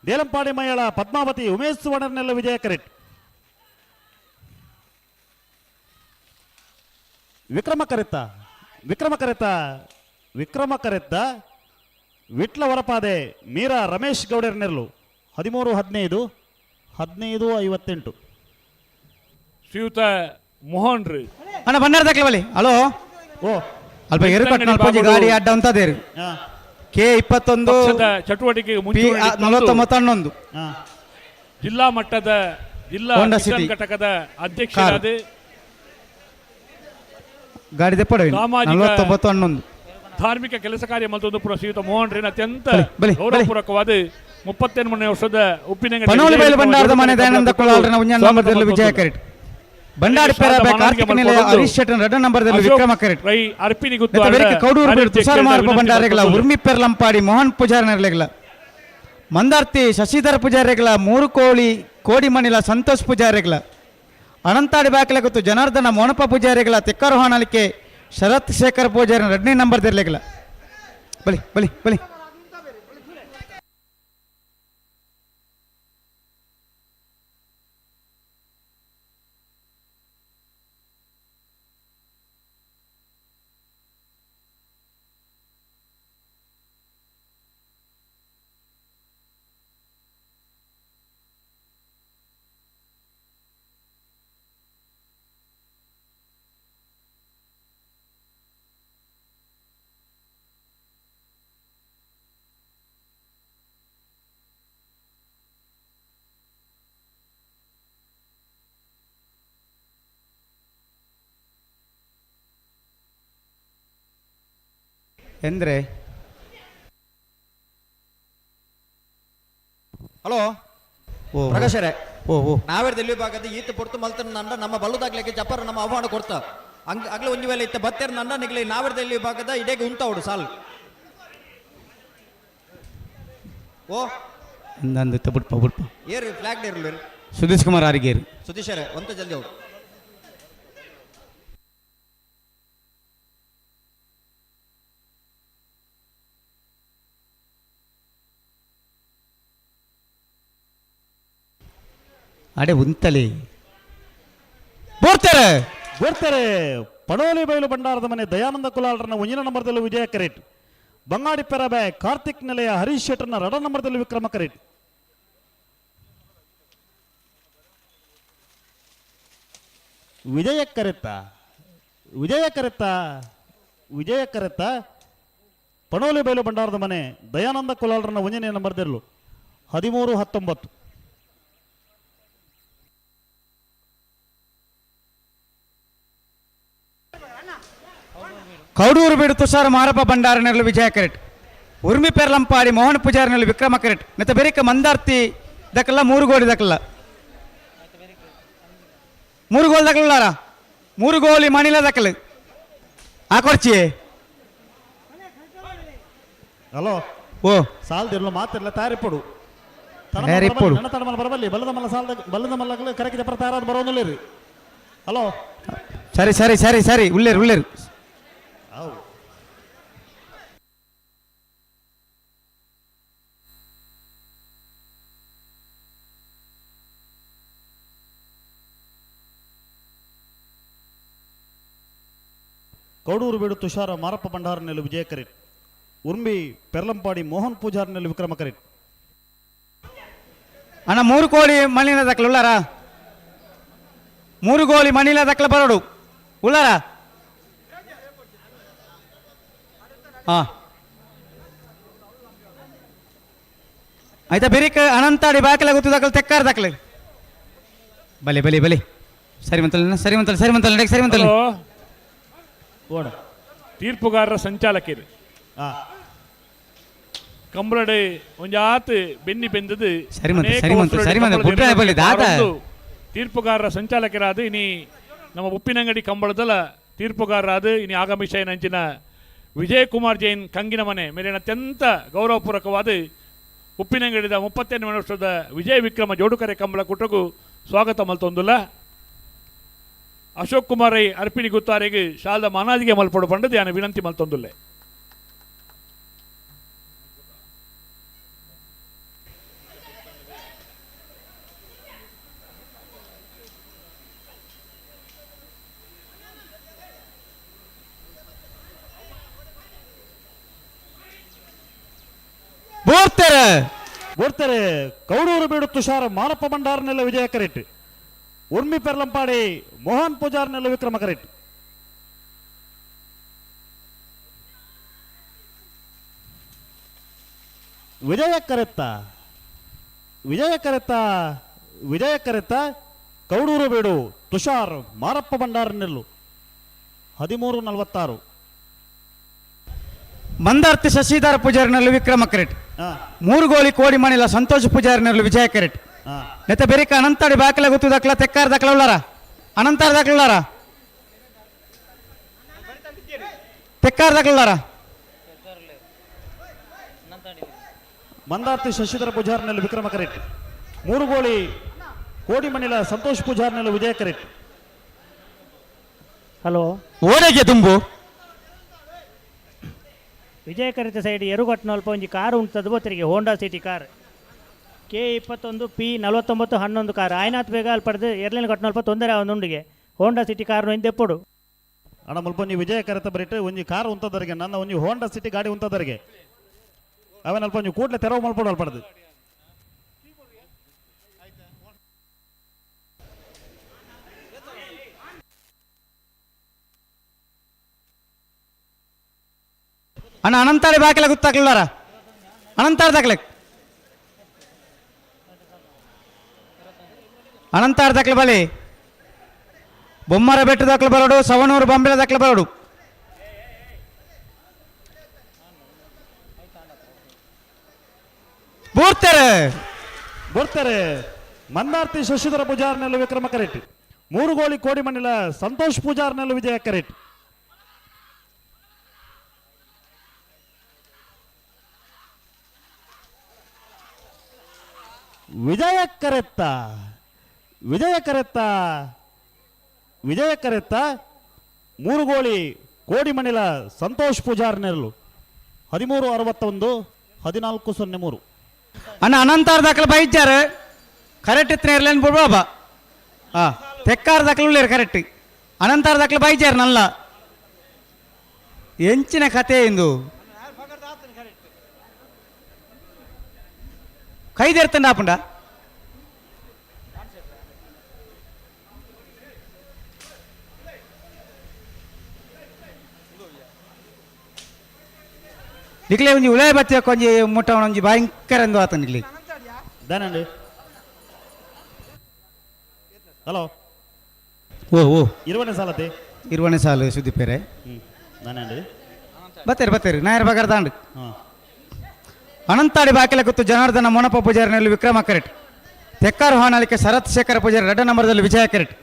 ದೇಲಂಪಾಡಿ ಮಯ್ಯಳ ಪದ್ಮಾವತಿ ಉಮೇಶ್ ಸುವರ್ಣರ್ನೆಲ್ಲ ವಿಜಯ ಕರೆಟ್ ವಿಕ್ರಮ ಕರೆತ್ತ ವಿಟ್ಲ ಹೊರಪಾದೆ ಮೀರಾ ರಮೇಶ್ ಗೌಡರ್ನೆಲ್ಲು 13-15 15-58 ಶ್ರೀಯುತ ಮೋಹನ್ ರೀ ಅಣ್ಣ ಬಂದಾರ ತಕ್ಲವಲ್ಲಿ ಹಲೋ ಓ ಅಲ್ಪ ಎರು ಕಟ್ನಾಲ್ಪಂಜಿ ಗಾಡಿ ಅಡ್ಡ ಅಂತದೇರು ಕೆ 21 ಚಟುವಟಿಕೆಗೆ ಪಿ 40-11 ಜಿಲ್ಲಾ ಮಟ್ಟದ ಜಿಲ್ಲಾ ಕಿಸಾನ್ ಘಟಕದ ಅಧ್ಯಕ್ಷರಾದ ಗಾಡಿ ದೆಪ್ಪಡ 40-11 ಧಾರ್ಮಿಕ ಕೆಲಸ ಕಾರ್ಯ ಮಲ್ತೊಂದು ಪುರ ಶ್ರೀಯುತ ಮೋಹನ್ ರೀನ್ ಅತ್ಯಂತ ಗೌರವಪೂರ್ವಕವಾದ 38 ವರ್ಷದ ಪನೋಲಿ ಬೈಲು ಬಂಡಾರದ ಮನೆ ದಯಾನಂದ ಕುಲಾಲ್ರನ ಉಜ್ಞಾನ ನಂಬರ್ದಲ್ಲಿ ವಿಜಯ ಕರೆಟ್ ಬಂಡಾಡಿ ಪೇರಾಬೆ ಕಾರ್ತಿಕ ನಿಲಯ ಹರೀಶ್ ಶೆಟ್ಟನ್ ರೆಡ್ಡ ನಂಬರ್ದಲ್ಲಿ ವಿಕ್ರಮ ಕರೆಟ್ ಕೌಡೂರು ಬೀಡು ತುಷಾರ ಮಾರ್ಪ ಬಂಡಾರೆಗಳ ಉರ್ಮಿ ಪೆರ್ಲಂಪಾಡಿ ಮೋಹನ್ ಪೂಜಾರಿ ನೆರಳೆಗಳ ಮಂದಾರ್ತಿ ಶಶಿಧರ ಪೂಜಾರಿಗಳ 3 ಕೋಡಿ ಮಣಿಲ ಸಂತೋಷ್ ಪೂಜಾರಿಗಳ ಅನಂತಾಡಿ ಬಾಕಲೆ ಗೊತ್ತು ಜನಾರ್ದನ ಮೋನಪ್ಪ ಪೂಜಾರಿಗಳ ತೆಕ್ಕರು ಹಾನಲಿಕೆ ಶರತ್ ಶೇಖರ್ ಪೂಜಾರಿ 2ನೇ ನಂಬರ್ ದಿರ್ಲೆಗಳ ಬಲಿ ಬಲಿ ಬಲಿ ಎಂದ್ರೆ ಹಲೋ ಪ್ರಕಾಶರೇ ನಾವೇರ್ದ ಎಲ್ಲಿ ಭಾಗದ ಈತ ಪೊರ್ತು ಮಲ್ತನ ನಂಡ ನಮ್ಮ ಬಲ್ಲುದಾಗ್ಲಿಕ್ಕೆ ಜಪ್ಪರ ನಮ್ಮ ಆಹ್ವಾನ ಕೊಡ್ತಾ ಅಗ್ಲ ಒಂಜಿ ವೇಳೆ ಇತ್ತ ಬತ್ತೇರ್ ನಂಡ ನಿಗ್ಲಿ ನಾವೇರ್ದ ಎಲ್ಲಿ ಭಾಗದ ಇಡೇಗೆ ಉಂಟವಡು ಸಾಲ್ ಓ ನಂದು ಬುಡ್ಪ ಏರು ಫ್ಲಾಗ್ ಇರಲಿ ಸುಧೀಶ್ ಕುಮಾರ್ ಆರಿಗೇರು ಸುಧೀಶರೇ ಒಂತ ಜಲ್ದಿ ಹೋಗಿ ಅಡೆ ಉಂತಲೆ ಬೋರ್ತಾರೆ ಪಡೋಲಿ ಬಯಲು ಬಂಡಾರದ ಮನೆ ದಯಾನಂದ ಕುಲಾಲ್ರನ್ನ ಒಂಜಿನ ನಂಬರ್ದಲ್ಲಿ ವಿಜಯ ಕರೆಟ್ ಬಂಗಾಡಿ ಪೆರಬೆ ಕಾರ್ತಿಕ್ ನಿಲಯ ಹರೀಶ್ ಶೆಟ್ಟರ್ನ 2ರ ನಂಬರ್ದಲ್ಲಿ ವಿಕ್ರಮ ಕರೆಟ್ ವಿಜಯ ಕರೆತ್ತ ಪಡೋಲಿ ಬಯಲು ಬಂಡಾರದ ಮನೆ ದಯಾನಂದ ಕುಲಾಲ್ರನ್ನ ಒಂಜನೇ ನಂಬರ್ದಿರ್ಲು 13-19 ಕೌಡೂರು ಬೀಡು ತುಷಾರ ಮಾರಪ್ಪ ಬಂಡಾರನೆರಳು ವಿಜಯ ಕರೆಟ್ ಉರ್ಮಿ ಪೆರ್ಲಂಪಾಡಿ ಮೋಹನ್ ಪೂಜಾರಿನೆರಳು ವಿಕ್ರಮ ಕರೆಟ್ ಮತ್ತೆ ಬೇರೆ ಮಂದಾರ್ತಿ ದಕ್ಕಲ್ಲ 3 ಗೋಲಿ ದಕ್ಕಲ್ಲ 3 ಗೋಲ್ ದಕ್ಕಲಾರ 3 ಗೋಲಿ ಮಣಿಲ ದಕ್ಕಲು ಆ ಕೊರ್ಚಿ ಹಲೋ ಓ ಸಾಲ್ದಿರ್ಲು ಮಾತಿರ್ಲ ತಯಾರಿಪಡು ತಯಾರಿಪಡು ನನ್ನ ತಡಮಲ್ಲ ಬರಬಲ್ಲಿ ಬಲ್ಲದ ಮಲ್ಲ ಕರೆಕ್ಟ್ ಜಪರ ತಯಾರಾದ ಬರೋದಿಲ್ಲ ರೀ ಹಲೋ ಸರಿ ಸರಿ ಸರಿ ಸರಿ ಉಳ್ಳೇರು ಉಳ್ಳೇರು ಕೌಡೂರು ಬೀಡು ತುಷಾರ ಮಾರಪ್ಪ ಭಂಡಾರನೆಲ್ಲು ವಿಜಯ ಕರೀಟ್. ಉರ್ಮಿ ಪೆರ್ಲಂಪಾಡಿ ಮೋಹನ್ ಪೂಜಾರ್ನೆಲ್ಲು ವಿಕ್ರಮ ಕರೀಟ್. ಅಣ್ಣ 3 ಕೋಳಿ ಮಣ್ಣಿನ ದಕ್ಕಲು ಉಳ್ಳಾರ 3 ಕೋಳಿ ಮಣ್ಣಿನ ದಕ್ಕಲ ಬರೋಡು ಉಳ್ಳಾರ ಹಾ ಆಯ್ತಾ ಬೆರಿಕ್ ಅನಂತಾಡಿ ಬಾಕಲ ಗೊತ್ತು ದಕ್ಕಲು ತೆಕ್ಕಾರ ದಕ್ಕಲು ಬಲೆ ಬಲೆ ಬಲೆ ಸರಿ ಮಂತಲ್ಲ ಸರಿ ಮಂತಲ್ಲ ಸರಿ ಮಂತಲ್ಲ ಸರಿ ಮಂತಲ್ಲ ಓಡ ತೀರ್ಪುಗಾರರ ಸಂಚಾಲಕರು ಕಂಬಳಡೆ ಒಂಜಾತ್ ಬೆನ್ನಿ ಬೆಂದದು ತೀರ್ಪುಗಾರರ ಸಂಚಾಲಕರಾದ ಇನಿ ನಮ್ಮ ಉಪ್ಪಿನಂಗಡಿ ಕಂಬಳದಲ್ಲ ತೀರ್ಪುಗಾರರಾದ ಇನಿ ಆಗಮಿಷಯ ನಂಚಿನ ವಿಜಯ್ ಕುಮಾರ್ ಜೈನ್ ಕಂಗಿನ ಮನೆ ಮೇಲಿನ ಅತ್ಯಂತ ಗೌರವಪೂರ್ವಕವಾದ ಉಪ್ಪಿನಂಗಡಿದ 38 ವರ್ಷದ ವಿಜಯ ವಿಕ್ರಮ ಜೋಡುಕರೆ ಕಂಬಳ ಕುಟಗೂ ಸ್ವಾಗತ ಮಲ್ತೊಂದುಲ್ಲ ಅಶೋಕ್ ಕುಮಾರ್ ರೈ ಅರ್ಪಿಣಿ ಗುತ್ತಾರೆಗೆ ಶಾಲದ ಮಾನಾದಿಗೆ ಮಲ್ಪಡು ಪಂಡದು ಯಾನ ವಿನಂತಿ ಮಲ್ತೊಂದುಲ್ಲೆ ಬೋರ್ತಾರೆ ಕೌಡೂರು ಬೀಡು ತುಷಾರ ಮಾರಪ್ಪ ಭಂಡಾರನೆಲ್ಲ ವಿಜಯ ಕರೀಟ್. ಉರ್ಮಿ ಪೆರ್ಲಂಪಾಡಿ ಮೋಹನ್ ಪೂಜಾರ್ನೆಲ್ಲ ವಿಕ್ರಮ ಕರೀಟ್. ವಿಜಯ ಕರೆತ್ತ ಕೌಡೂರು ಬೀಡು ತುಷಾರ್ ಮಾರಪ್ಪ ಭಂಡಾರನೆಲ್ಲು 13:46. ಮಂದಾರ್ತಿ ಶಶಿಧರ ಪೂಜಾರಿನಲ್ಲೂ ವಿಕ್ರಮ ಕರೆಟ್ 3 ಗೋಲಿ ಕೋಡಿ ಮಣಿಲ ಸಂತೋಷ್ ಪೂಜಾರಿನಲ್ಲೂ ವಿಜಯ ಕರೆಟ್ ನೆತ್ತ ಬೆರಿಕ ಅನಂತಾಡಿ ಬಾಕಲ ಗೊತ್ತು ದಕ್ಲ ತೆಕ್ಕಾರ ದಕ್ಲ ಉಳ್ಳಾರ ಅನಂತಾರ ದಕ್ಲ ಉಳ್ಳಾರ ತೆಕ್ಕಾರ ದಕ್ಲ ಉಳ್ಳಾರ ಮಂದಾರ್ತಿ ಶಶಿಧರ ಪೂಜಾರಿನಲ್ಲೂ ವಿಕ್ರಮ ಕರೆಟ್ 3 ಗೋಲಿ ಕೋಡಿ ಮಣಿಲ ಸಂತೋಷ್ ಪೂಜಾರಿನಲ್ಲೂ ವಿಜಯ ಕರೆಟ್. ಹಲೋ ಓಡೆಗೆ ತುಂಬು ವಿಜಯ ಕರಿತ ಸೈಡ್ ಎರುಗಟ್ಟನ ಅಲ್ಪ ಒಂಜಿ ಕಾರು ಉಂಟದು ಬೋತರಿಗೆ Honda City car K21 P4911 car ಆಯ್ನಾತ್ ಬೇಗ ಅಲ್ಲಿ ಪಡೆದು ಎರ್ಲಿನ ಕಟ್ಟನ ಅಲ್ಪ ತೊಂದರೆ ಒಂದುಂಡಿಗೆ ಹೋಂಡಾ ಸಿಟಿ ಕಾರ್ ಹಿಂದೆಪ್ಪಡು ಅಣ್ಣ ಮುಲ್ಪ ಒಂಜಿ ವಿಜಯ ಕರೆತ ಬರೀಟ್ ಒಂಜಿ ಕಾರ್ ಉಂತದರಿಗೆ ನನ್ನ ಒಂಜಿ ಹೋಂಡಾ ಸಿಟಿ ಗಾಡಿ ಉಂತದರಿಗೆ ಅವನ ಅಲ್ಪ ಒಂಜಿ ಕೂಡಲೇ ತೆರವು ಮಲ್ಪಡು ಅಲ್ಲಿ ಪಡೆದು ಅಣ್ಣ ಅನಂತಾಡಿ ಬಾಕಲ ಗೊತ್ತಾಗ್ಲಾರ ಅನಂತಾರ ದಕ್ಲೆ ಅನಂತಾರ ದಕ್ಲೆ ಬಲಿ ಬೊಮ್ಮರ ಬೆಟ್ಟ ದಕ್ಲೆ ಬರೋಡು ಸವಣೂರು ಬಂಬಿಳ ದಕ್ಲೆ ಬರೋಡು ಬೋರ್ತಾರೆ ಮಂದಾರ್ತಿ ಶಶಿಧರ ಪೂಜಾರ್ನೆಲ್ಲು ವಿಕ್ರಮ ಕರೆಟ್ 3 ಗೋಲಿ ಕೋಡಿ ಮಣಿಲ ಸಂತೋಷ್ ಪೂಜಾರ್ನೆಲ್ಲು ವಿಜಯ ಕರೆಟ್. ವಿಜಯ ಕರೆತ್ತ 3 ಗೋಲಿ ಕೋಡಿ ಮಣಿಲ ಸಂತೋಷ್ ಪೂಜಾರ್ನೆಲ್ಲು 13:61 14:03. ಅಣ್ಣ ಅನಂತಾರ ದಾಖಲೆ ಬೈಚಾರ ಕರೆಕ್ಟ್ ಇತ್ತನೇ ಇರ್ಲೇನು ಬಿಡ್ಬಾಬ ತೆಕ್ಕಾರ ದಾಖಲೆ ಉಳ್ಳೇರು ಕರೆಕ್ಟ್ ಅನಂತಾರ ದಾಖಲೆ ಬೈಚಾರ ನಲ್ಲ ಎಂಚಿನ ಕತೆ ಇಂದು ಕೈದೇರ್ತಂಡ ಆಪುಂಡ ನಿಕ್ಲೆ ಒಂಜಿ ಉಳಾಯ ಬತ್ತಿಯ ಕೊಂಜಿ ಮುಟ್ಟ ಒಂಜಿ ಭಯಂಕರ ಎಂದು ಆತ ನಿಕ್ಲಿ ದಾನಂಡಿ ಹಲೋ ಓ ಇರುವನೆ ಸಾಲು ಸುದ್ದಿಪೇರೆ ನಾನಂಡಿ ಬತ್ತೇರಿ ನಾಯರ್ ಬಗಾರ ದಾಂಡ್ ಅನಂತಾಡಿ ಬಾಕಿಲ ಕೂತು ಜನಾರ್ದನ ಮೊನಪ ಪೂಜಾರಿನಲ್ಲಿ ವಿಕ್ರಮ ಕರೆಟ್ ತೆಕ್ಕಾರು ಹಾನಾಳಿಕೆ ಶರತ್ ಶೇಖರ ಪೂಜಾರಿ 2 ನಂಬರ್ದಲ್ಲಿ ವಿಜಯ ಕರೆಟ್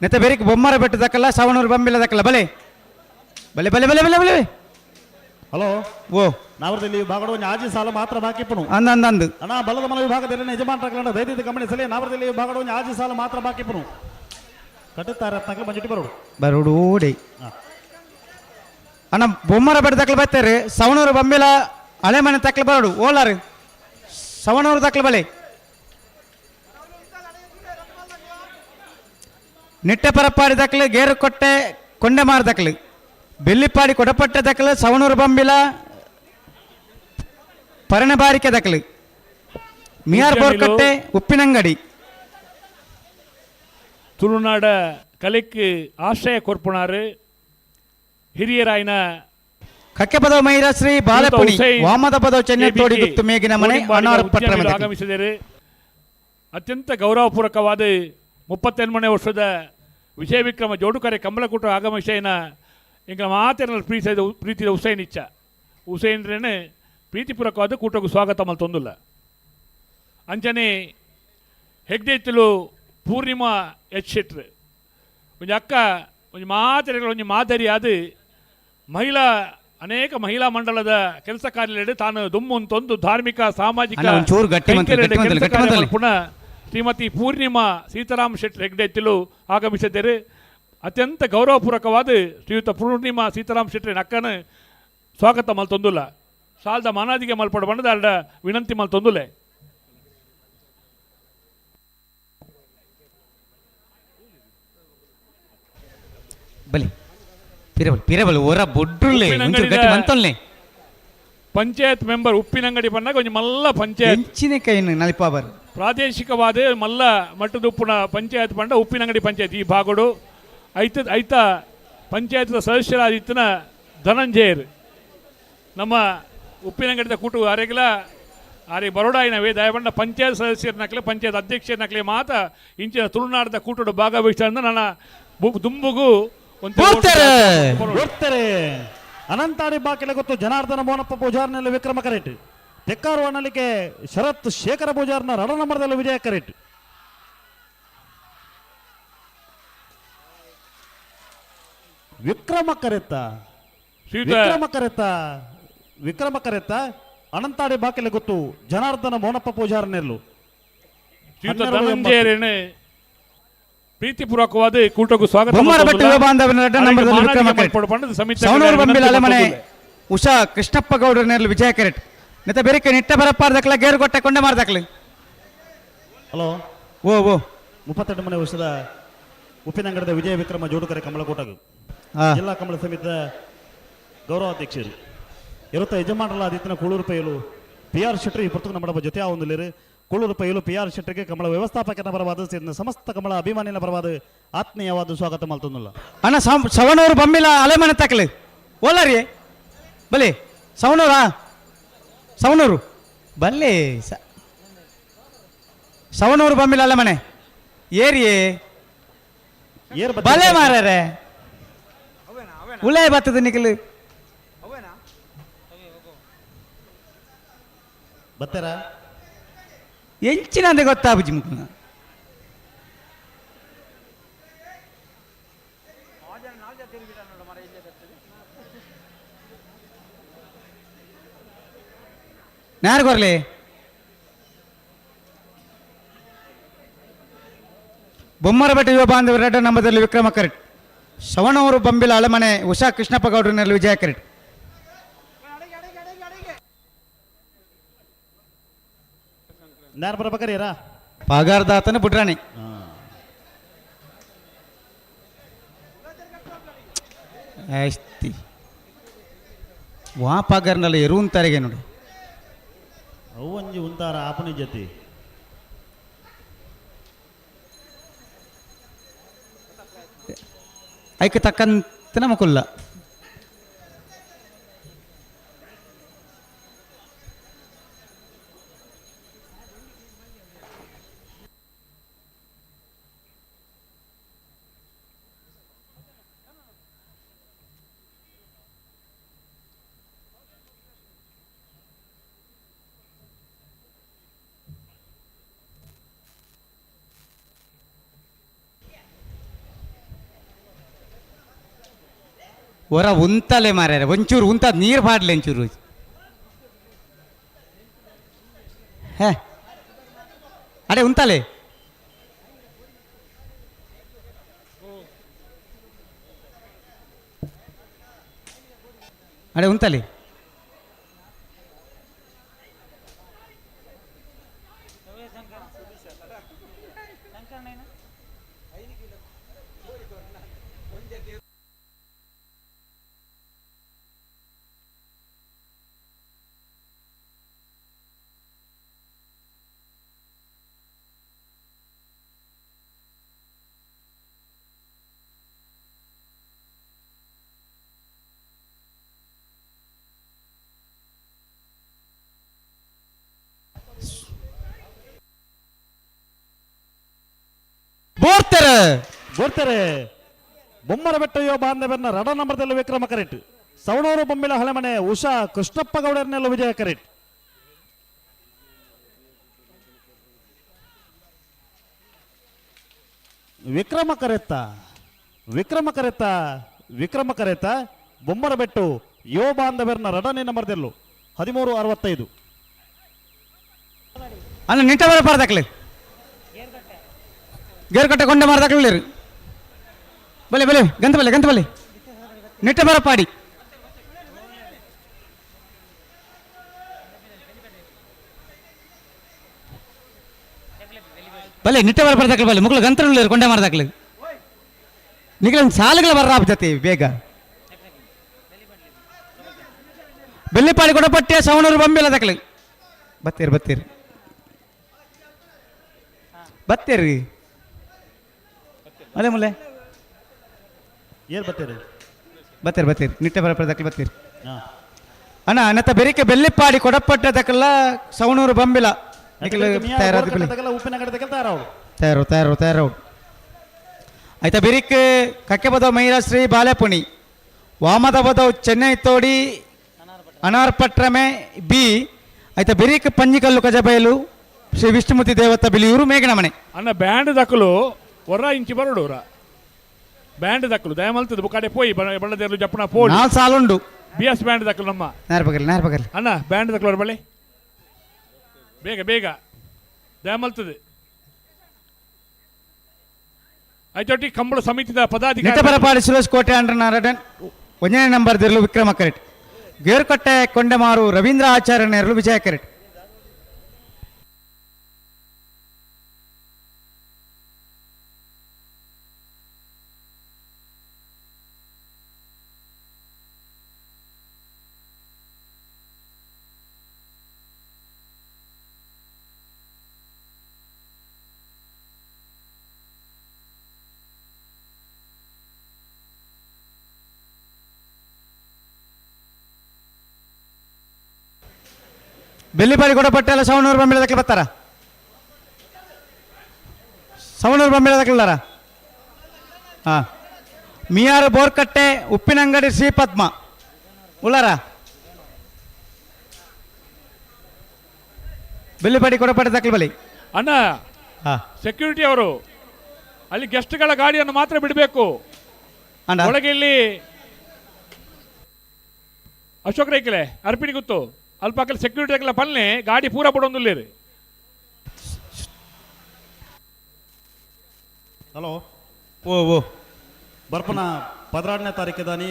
ನೆತ್ತ ಬೆರಿಕ್ ಬೊಮ್ಮರ ಬೆಟ್ಟ ದಕ್ಕಲ್ಲ ಸವಣೂರು ಬಂಬಿಲ ದಕ್ಕಲ್ಲ ಬಲೆ ಬಲೆ ಬಲೆ ಬಲೆ ಬಲೆ ಬಲೆ ಹಲೋ ಓ ನಾವರದಲ್ಲಿ ಭಾಗಡ ಆಜಿ ಸಾಲ ಮಾತ್ರ ಬಾಕಿ ಪುಣು ಅಂದಂದು ಅಣ್ಣ ಬಲದ ಮನ ವಿಭಾಗದಲ್ಲಿ ಯಜಮಾನರ ದೈತ್ಯದ ಗಮನಿಸಲಿ ನಾವರದಲ್ಲಿ ಭಾಗಡ ಆಜಿ ಸಾಲ ಮಾತ್ರ ಬಾಕಿ ಪುಣು ಕಟ್ಟುತ್ತಾರೆ ಅತ್ನಾಗ್ಲಿ ಮಂಜುಟಿ ಬರೋಡು ಬರೋಡು ಓಡಿ ಅಣ್ಣ ಬೊಮ್ಮರ ಬೆಟ್ಟ ತಕ್ಲು ಬರ್ತಾರೆ ಸವಣೂರು ಬಂಬಿಲ ಹಳೆ ಮನೆ ತಕ್ಲು ಬರೋಡು ಓಲಾರು ಸವಣೂರು ತಕ್ಲು ಬಲೆ ನಿಟ್ಟೆಪರಪ್ಪಾಡಿ ತಕ್ಲು ಗೇರುಕೊಟ್ಟೆ ಕೊಂಡೆಮಾರು ತಕ್ಲು ಬೆಳ್ಳಿಪಾಡಿ ಕೊಡಪಟ್ಟೆ ತಕ್ಲು ಸವಣೂರು ಬಂಬಿಲ ಪರಣೆಬಾರಿಕೆ ತಕ್ಲು ಮಿಯಾರ್ ಬೋರ್ಕಟ್ಟೆ ಉಪ್ಪಿನಂಗಡಿ ತುಳುನಾಡ ಕಲೆಕ್ಕೆ ಆಶ್ರಯ ಕೊರ್ಪುಣಾರು ಹಿರಿಯರಾಯಿನ ಕಕ್ಕೆ ಪದವ ಮೈರ ಶ್ರೀ ಬಾಲಪುಣಿ ವಾಮದ ಪದವ ಚೆನ್ನೈ ತೋಡಿ ಗುತ್ತು ಮೇಗಿನ ಮನೆ ಆಗಮಿಸಿದ್ದಾರೆ. ಅತ್ಯಂತ ಗೌರವಪೂರ್ವಕವಾದ 38ನೇ ವರ್ಷದ ವಿಜಯ ವಿಕ್ರಮ ಜೋಡುಕರೆ ಕಮಲಕುಟ ಆಗಮಿಸೇನ ಇಂಕ ಮಾತೇನ ಪ್ರೀತಿಯ ಹುಸೈನ್ ಇಚ್ಛ ಹುಸೈನ್ರೇನೆ ಪ್ರೀತಿಪೂರ್ವಕವಾದ ಕೂಟಗೂ ಸ್ವಾಗತ ಮಲ್ತೊಂದುಲ್ಲ ಅಂಚನೆ ಹೆಗ್ಡೆತ್ತಲು ಪೂರ್ಣಿಮಾ ಎಚ್ ಶೆಟ್ರ್ ಒಂಜಿ ಅಕ್ಕ ಒಂಜಿ ಮಾತೆರೆಗಳ ಒಂಜಿ ಮಾದರಿ ಅದು ಅನೇಕ ಮಹಿಳಾ ಕೆಲಸ ಕಾರ್ಯ ತಾನು ದುಮ್ಮೊಂದೊಂದು ಧಾರ್ಮಿಕ ಸಾಮಾಜಿಕ ಪುನಃ ಶ್ರೀಮತಿ ಪೂರ್ಣಿಮಾ ಸೀತಾರಾಮ್ ಶೆಟ್ಟಿ ಹೆಗ್ಡೆ ಎತ್ತಲು ಆಗಮಿಸಿದ್ದಾರೆ. ಅತ್ಯಂತ ಗೌರವಪೂರ್ವಕವಾದ ಶ್ರೀಯುತ ಪೂರ್ಣಿಮಾ ಸೀತಾರಾಮ್ ಶೆಟ್ಟಿ ಅಕ್ಕನ ಸ್ವಾಗತ ಮಲ್ತೊಂದುಲ್ಲ ಸಾಲದ ಮಾನಾದಿಗೆ ಮಲ್ಪಡ ಬಣ್ಣದ ವಿನಂತಿ ಮಲ್ತೊಂದುಲೆ ಬಲಿ ಪಿರಬಲ್ ಓರ ಬೊಡ್ರುಲ್ಲೆ ಪಂಚಾಯತ್ ಮೆಂಬರ್ ಉಪ್ಪಿನಂಗಡಿ ಬಂದಾಗ ಒಂದು ಮಲ್ಲ ಪಂಚಾಯತ್ ನಲಿಪಾಬರ್ ಪ್ರಾದೇಶಿಕವಾದ ಮಲ್ಲ ಮಟ್ಟದ ಉಪ್ಪುನ ಪಂಚಾಯತ್ ಬಂಡ ಉಪ್ಪಿನಂಗಡಿ ಪಂಚಾಯತ್ ಈ ಭಾಗಡು ಐತ ಪಂಚಾಯತ್ ಸದಸ್ಯರಾದಿತ್ತನ ಧನಂಜಯರ್ ನಮ್ಮ ಉಪ್ಪಿನಂಗಡಿದ ಕೂಟು ಅರೆಗಿಲ ಅರೆ ಬರೋಡಾಯಿನವೇ ದಯಬಂಡ ಪಂಚಾಯತ್ ಸದಸ್ಯರನಕ್ಲೆ ಪಂಚಾಯತ್ ಅಧ್ಯಕ್ಷರನಕ್ಲೆ ಮಾತ ಇಂಚಿನ ತುಳುನಾಡದ ಕೂಟದ ಭಾಗವಹಿಸಿದ ನನ್ನ ದುಂಬುಗು ಅನಂತಾಡಿ ಬಾಕಿಲೆ ಗೊತ್ತು ಜನಾರ್ದನ ಮೋನಪ್ಪ ಪೂಜಾರ್ನಲ್ಲಿ ವಿಕ್ರಮ ಕರೆಟ್ ತೆಕ್ಕಾರು ಅಣ್ಣಲಿಕ್ಕೆ ಶರತ್ ಶೇಖರ ಪೂಜಾರ್ನ ರಣ ನಂಬರದಲ್ಲಿ ವಿಜಯ ಕರೆಟ್ ವಿಕ್ರಮ ಕರೆತ್ತ ಅನಂತಾಡಿ ಬಾಕಿಲೆ ಗೊತ್ತು ಜನಾರ್ದನ ಮೋನಪ್ಪ ಪೂಜಾರ್ನೆಲ್ಲು ಪ್ರೀತಿಪೂರ್ವಕವಾದ ಕೂಟಕ್ಕೂ ಸ್ವಾಗತ. ಉಷಾ ಕೃಷ್ಣಪ್ಪ ಗೌಡರ್ನಲ್ಲಿ ವಿಜಯ ಕರೆಟ್ ನಿತ ಬೆರಿಕೆ ನಿಟ್ಟ ಬರಪ್ಪಾರ್ದಕ್ಲ ಗೇರು ಕೊಟ್ಟೆ ಕೊಂಡೆ ಮಾರ್ದಕ್ಲಿ. ಹಲೋ ಓ 38ನೇ ವರ್ಷದ ಉಪ್ಪಿನಂಗಡದ ವಿಜಯ ವಿಕ್ರಮ ಜೋಡುಕರೆ ಕಮಲಕೋಟಗು ಜಿಲ್ಲಾ ಕಮಲ ಸಮಿತಿಯ ಗೌರವಾಧ್ಯಕ್ಷರು ಇರುತ್ತ ಯಜಮಾನರಲ್ಲ ಆದಿತ್ಯನ ಕೂಳೂರು ಪೈಲು PR ಶೆಟ್ಟಿ ಪುರ್ತಕ ನಮ್ಮ ಜೊತೆ ಒಂದಿಲ್ಲಿರು ಕೂಳೂರು ಪೈಲು PR ಶೆಟ್ಟಿಗೆ ಕಮಲ ವ್ಯವಸ್ಥಾಪಕನ ಪರವಾದ ಸೇರಿದ ಸಮಸ್ತ ಕಮಲ ಅಭಿಮಾನಿನ ಪರವಾದ ಆತ್ಮೀಯವಾದ ಸ್ವಾಗತ ಮಲ್ತೊಂದಿಲ್ಲ ಅಣ್ಣ ಸವಣೂರು ಬಂಬಿಲ ಅಲೆಮನೆ ತಕ್ಲಿ ಓಲಾರಿ ಬಲಿ ಸವಣೂರು ಬಲ್ಲಿ ಸವಣೂರು ಬಂಬಿಲ ಅಲೆಮನೆ ಏರಿಯೇ ಬಲೆ ಮಾರರೆ ಉಳೆ ಬತ್ತದ ನಿಖಲು ಬತ್ತಾರ ಎಂಚಿನ ಅಂದ್ರೆ ಗೊತ್ತಾಬುಜಿ ಮುಖ ಯಾರು ಕೊರ್ಲಿ ಬೊಮ್ಮರಬೆಟ್ಟ ಯುವ ಬಾಂಧವ ರೆಡ್ಡ ನಂಬದಲ್ಲಿ ವಿಕ್ರಮ ಕರೆಟ್ ಸವಣೂರು ಬಂಬಿಲ ಅಳಮನೆ ಉಷಾ ಕೃಷ್ಣಪ್ಪ ಗೌಡ್ರನಲ್ಲಿ ವಿಜಯ ಕರೆಟ್ ಯಾರು ಬರ್ಬೇಕಾರೀರಾ ಪಾಗಾರ್ದಾತನ ಬುಡ್ರಾಣಿ ವಾ ಪಾಗಾರ್ನಲ್ಲ ಎರು ಅಂತಾರಿಗೆ ನೋಡಿ ಅವು ಒಂಜಿ ಉಂತಾರ ಆಪನಿ ಜೊತೆ ಐಕ ತಕ್ಕಂತ ನಮಕುಲ್ಲ ಹೊರ ಉಂತಲೆ ಮಾರ್ಯಾರ ಒಂಚೂರು ಉಂತ ನೀರು ಬಾಡ್ಲಿ ಒಂಚೂರು ಹೇ ಅಡೆ ಉಂತಲೆ ಅಡೆ ಉಂತಲಿ ಗೋಡ್ತಾರೆ ಬೊಮ್ಮರ ಬೆಟ್ಟ ಯೋ ಬಾಂಧವ್ಯನ ರಡ ನಂಬರ್ದಲ್ಲಿ ವಿಕ್ರಮ ಕರೆಟ್ ಸವಣೂರು ಬೊಮ್ಮಿಲ ಹಳೆಮನೆ ಉಷಾ ಕೃಷ್ಣಪ್ಪ ಗೌಡರ್ನೆಲ್ಲ ವಿಜಯ ಕರೆಟ್ ವಿಕ್ರಮ ಕರೆತ ಬೊಮ್ಮರ ಬೆಟ್ಟು ಯೋ ಬಾಂಧವ್ಯನ ರಡನೇ ನಂಬರ್ದೆಲ್ಲು 1365 ಅಲ್ಲ ನಿಂಟ ಬರ ಪಾರ್ದಾಕ್ಲಿ ಗೇರ್ಕಟ್ಟೆ ಕೊಂಡೆ ಮಾರ್ದಾಕ್ಲಿ ಬಲೆ ಬಲೆ ಗಂತ ಬಲೆ ನಿಟ್ಟ ಬರ ಪಾಡಿ ಬಲೆ ನಿಟ್ಟ ಬರ ಪಡ್ದಾಕ್ಲಿ ಬಲೆ ಮುಗ್ಳು ಗಂತರು ಕೊಂಡೆ ಮಾರ್ದಾಕ್ಲಿ ನಿಗ್ಲ ಸಾಲುಗಳ ಬರ್ರ ಜೊತೆ ಬೇಗ ಬೆಳ್ಳಿಪಾಡಿ ಕೊಡಪಟ್ಟೆ ಸವಣೂರು ಬೊಂಬೆಲ್ಲ ದಕ್ಲಿ ಬತ್ತೀರಿ ಅದೇ ಮುಲ್ಲೆ ಏನ್ ಬತ್ತೀರಿ ನಿಟ್ಟೆ ಬರಪಡದಕ್ಕೆ ಬತ್ತೀರಿ ಅಣ್ಣ ಅನ್ನತ್ತ ಬೆರಿಕೆ ಬೆಳ್ಳಿಪಾಡಿ ಕೊಡಪಟ್ಟ ದಕ್ಕಲ್ಲ ಸವಣೂರು ಬಂಬಿಲ ತಯಾರು ಆಯ್ತಾ ಬೆರಿಕ್ ಕಕ್ಕೆ ಬದವ್ ಮೈರಾಶ್ರೀ ಬಾಲೆಪುಣಿ ವಾಮದ ಬದವ್ ಚೆನ್ನೈ ತೋಡಿ ಅನಾರ್ಪಟ್ರಮೆ ಬಿ ಆಯ್ತಾ ಬೆರಿಕ್ ಪಂಜಿಕಲ್ಲು ಕಜಬಯಲು ಶ್ರೀ ವಿಷ್ಣುಮೂರ್ತಿ ದೇವತ್ತ ಬಿಲಿಯೂರು ಮೇಘನ ಮನೆ ಅಣ್ಣ ಬ್ಯಾಂಡ್ ದಕ್ಕಲು ಒರ್ರ ಇಂಚಿ ಬರಡೂರ ಬ್ಯಾಂಡ್ ದಕ್ಕಲು ದಯಮಲ್ತದ ಬುಕಾಡೆ ಪೋಯಿ ಬಳ್ಳದೇರ್ಲು ಜಪ್ಪನ ಪೋಡಿ ನಾಲ್ ಸಾಲುಂಡು BS ಬ್ಯಾಂಡ್ ದಕ್ಕಲು ನಮ್ಮ ನಾರ್ಬಗಲ್ ಅಣ್ಣ ಬ್ಯಾಂಡ್ ದಕ್ಕಲು ಬಳ್ಳಿ ಬೇಗ ದಯಮಲ್ತದೆ ಐತೊಟ್ಟಿ ಕಂಬಳ ಸಮಿತಿದ ಪದಾಧಿಕಾರಿ ಪರಪಾಡಿ ಸುರೇಶ್ ಕೋಟೆ ಅಂಡ್ರ ನಾರಾಯಣ್ 1ನೇ ನಂಬರ್ ದಿರ್ಲು ವಿಕ್ರಮ ಕರೆಟ್ ಗೇರುಕಟ್ಟೆ ಕೊಂಡೆಮಾರು ರವೀಂದ್ರ ಆಚಾರ್ಯ ನೆರಳು ವಿಜಯ ಕರೆಟ್ ಬೆಳ್ಳಿಪಾಡಿ ಕೊಡಪಟ್ಟೆ ಎಲ್ಲ ಸವಣೂರು ಬಂಬಿಳದಕ್ಕೆ ಬರ್ತಾರ ಸವಣೂರು ಬಂಬಿಳದಕ್ಕಿಲ್ಲಾರ ಹಾಂ ಮಿಯಾರು ಬೋರ್ಕಟ್ಟೆ ಉಪ್ಪಿನಂಗಡಿ ಶ್ರೀಪದ್ಮ ಉಳ್ಳಾರ ಬೆಳ್ಳಿಪಾಡಿ ಕೊಡಪಟ್ಟೆ ದಕ್ಕಲ್ ಬಲಿ ಅಣ್ಣ ಸೆಕ್ಯೂರಿಟಿ ಅವರು ಅಲ್ಲಿ ಗೆಸ್ಟ್ಗಳ ಗಾಡಿಯನ್ನು ಮಾತ್ರ ಬಿಡಬೇಕು ಒಳಗೆ ಇಲ್ಲಿ ಅಶೋಕ್ ರೈಕಲೆ ಅರ್ಪಿಣಿ ಗೊತ್ತು ಅಲ್ಪ ಅಕ್ಕಲ್ ಸೆಕ್ಯೂರಿಟಿ ಅಕ್ಕಲ ಪಲ್ಲೆ ಗಾಡಿ ಪೂರ ಬಿಡೊಂದುಲ್ಲೇರಿ ಹಲೋ ಓ ಬರ್ಪನ 16ನೇ ತಾರೀಕಿದಾನಿ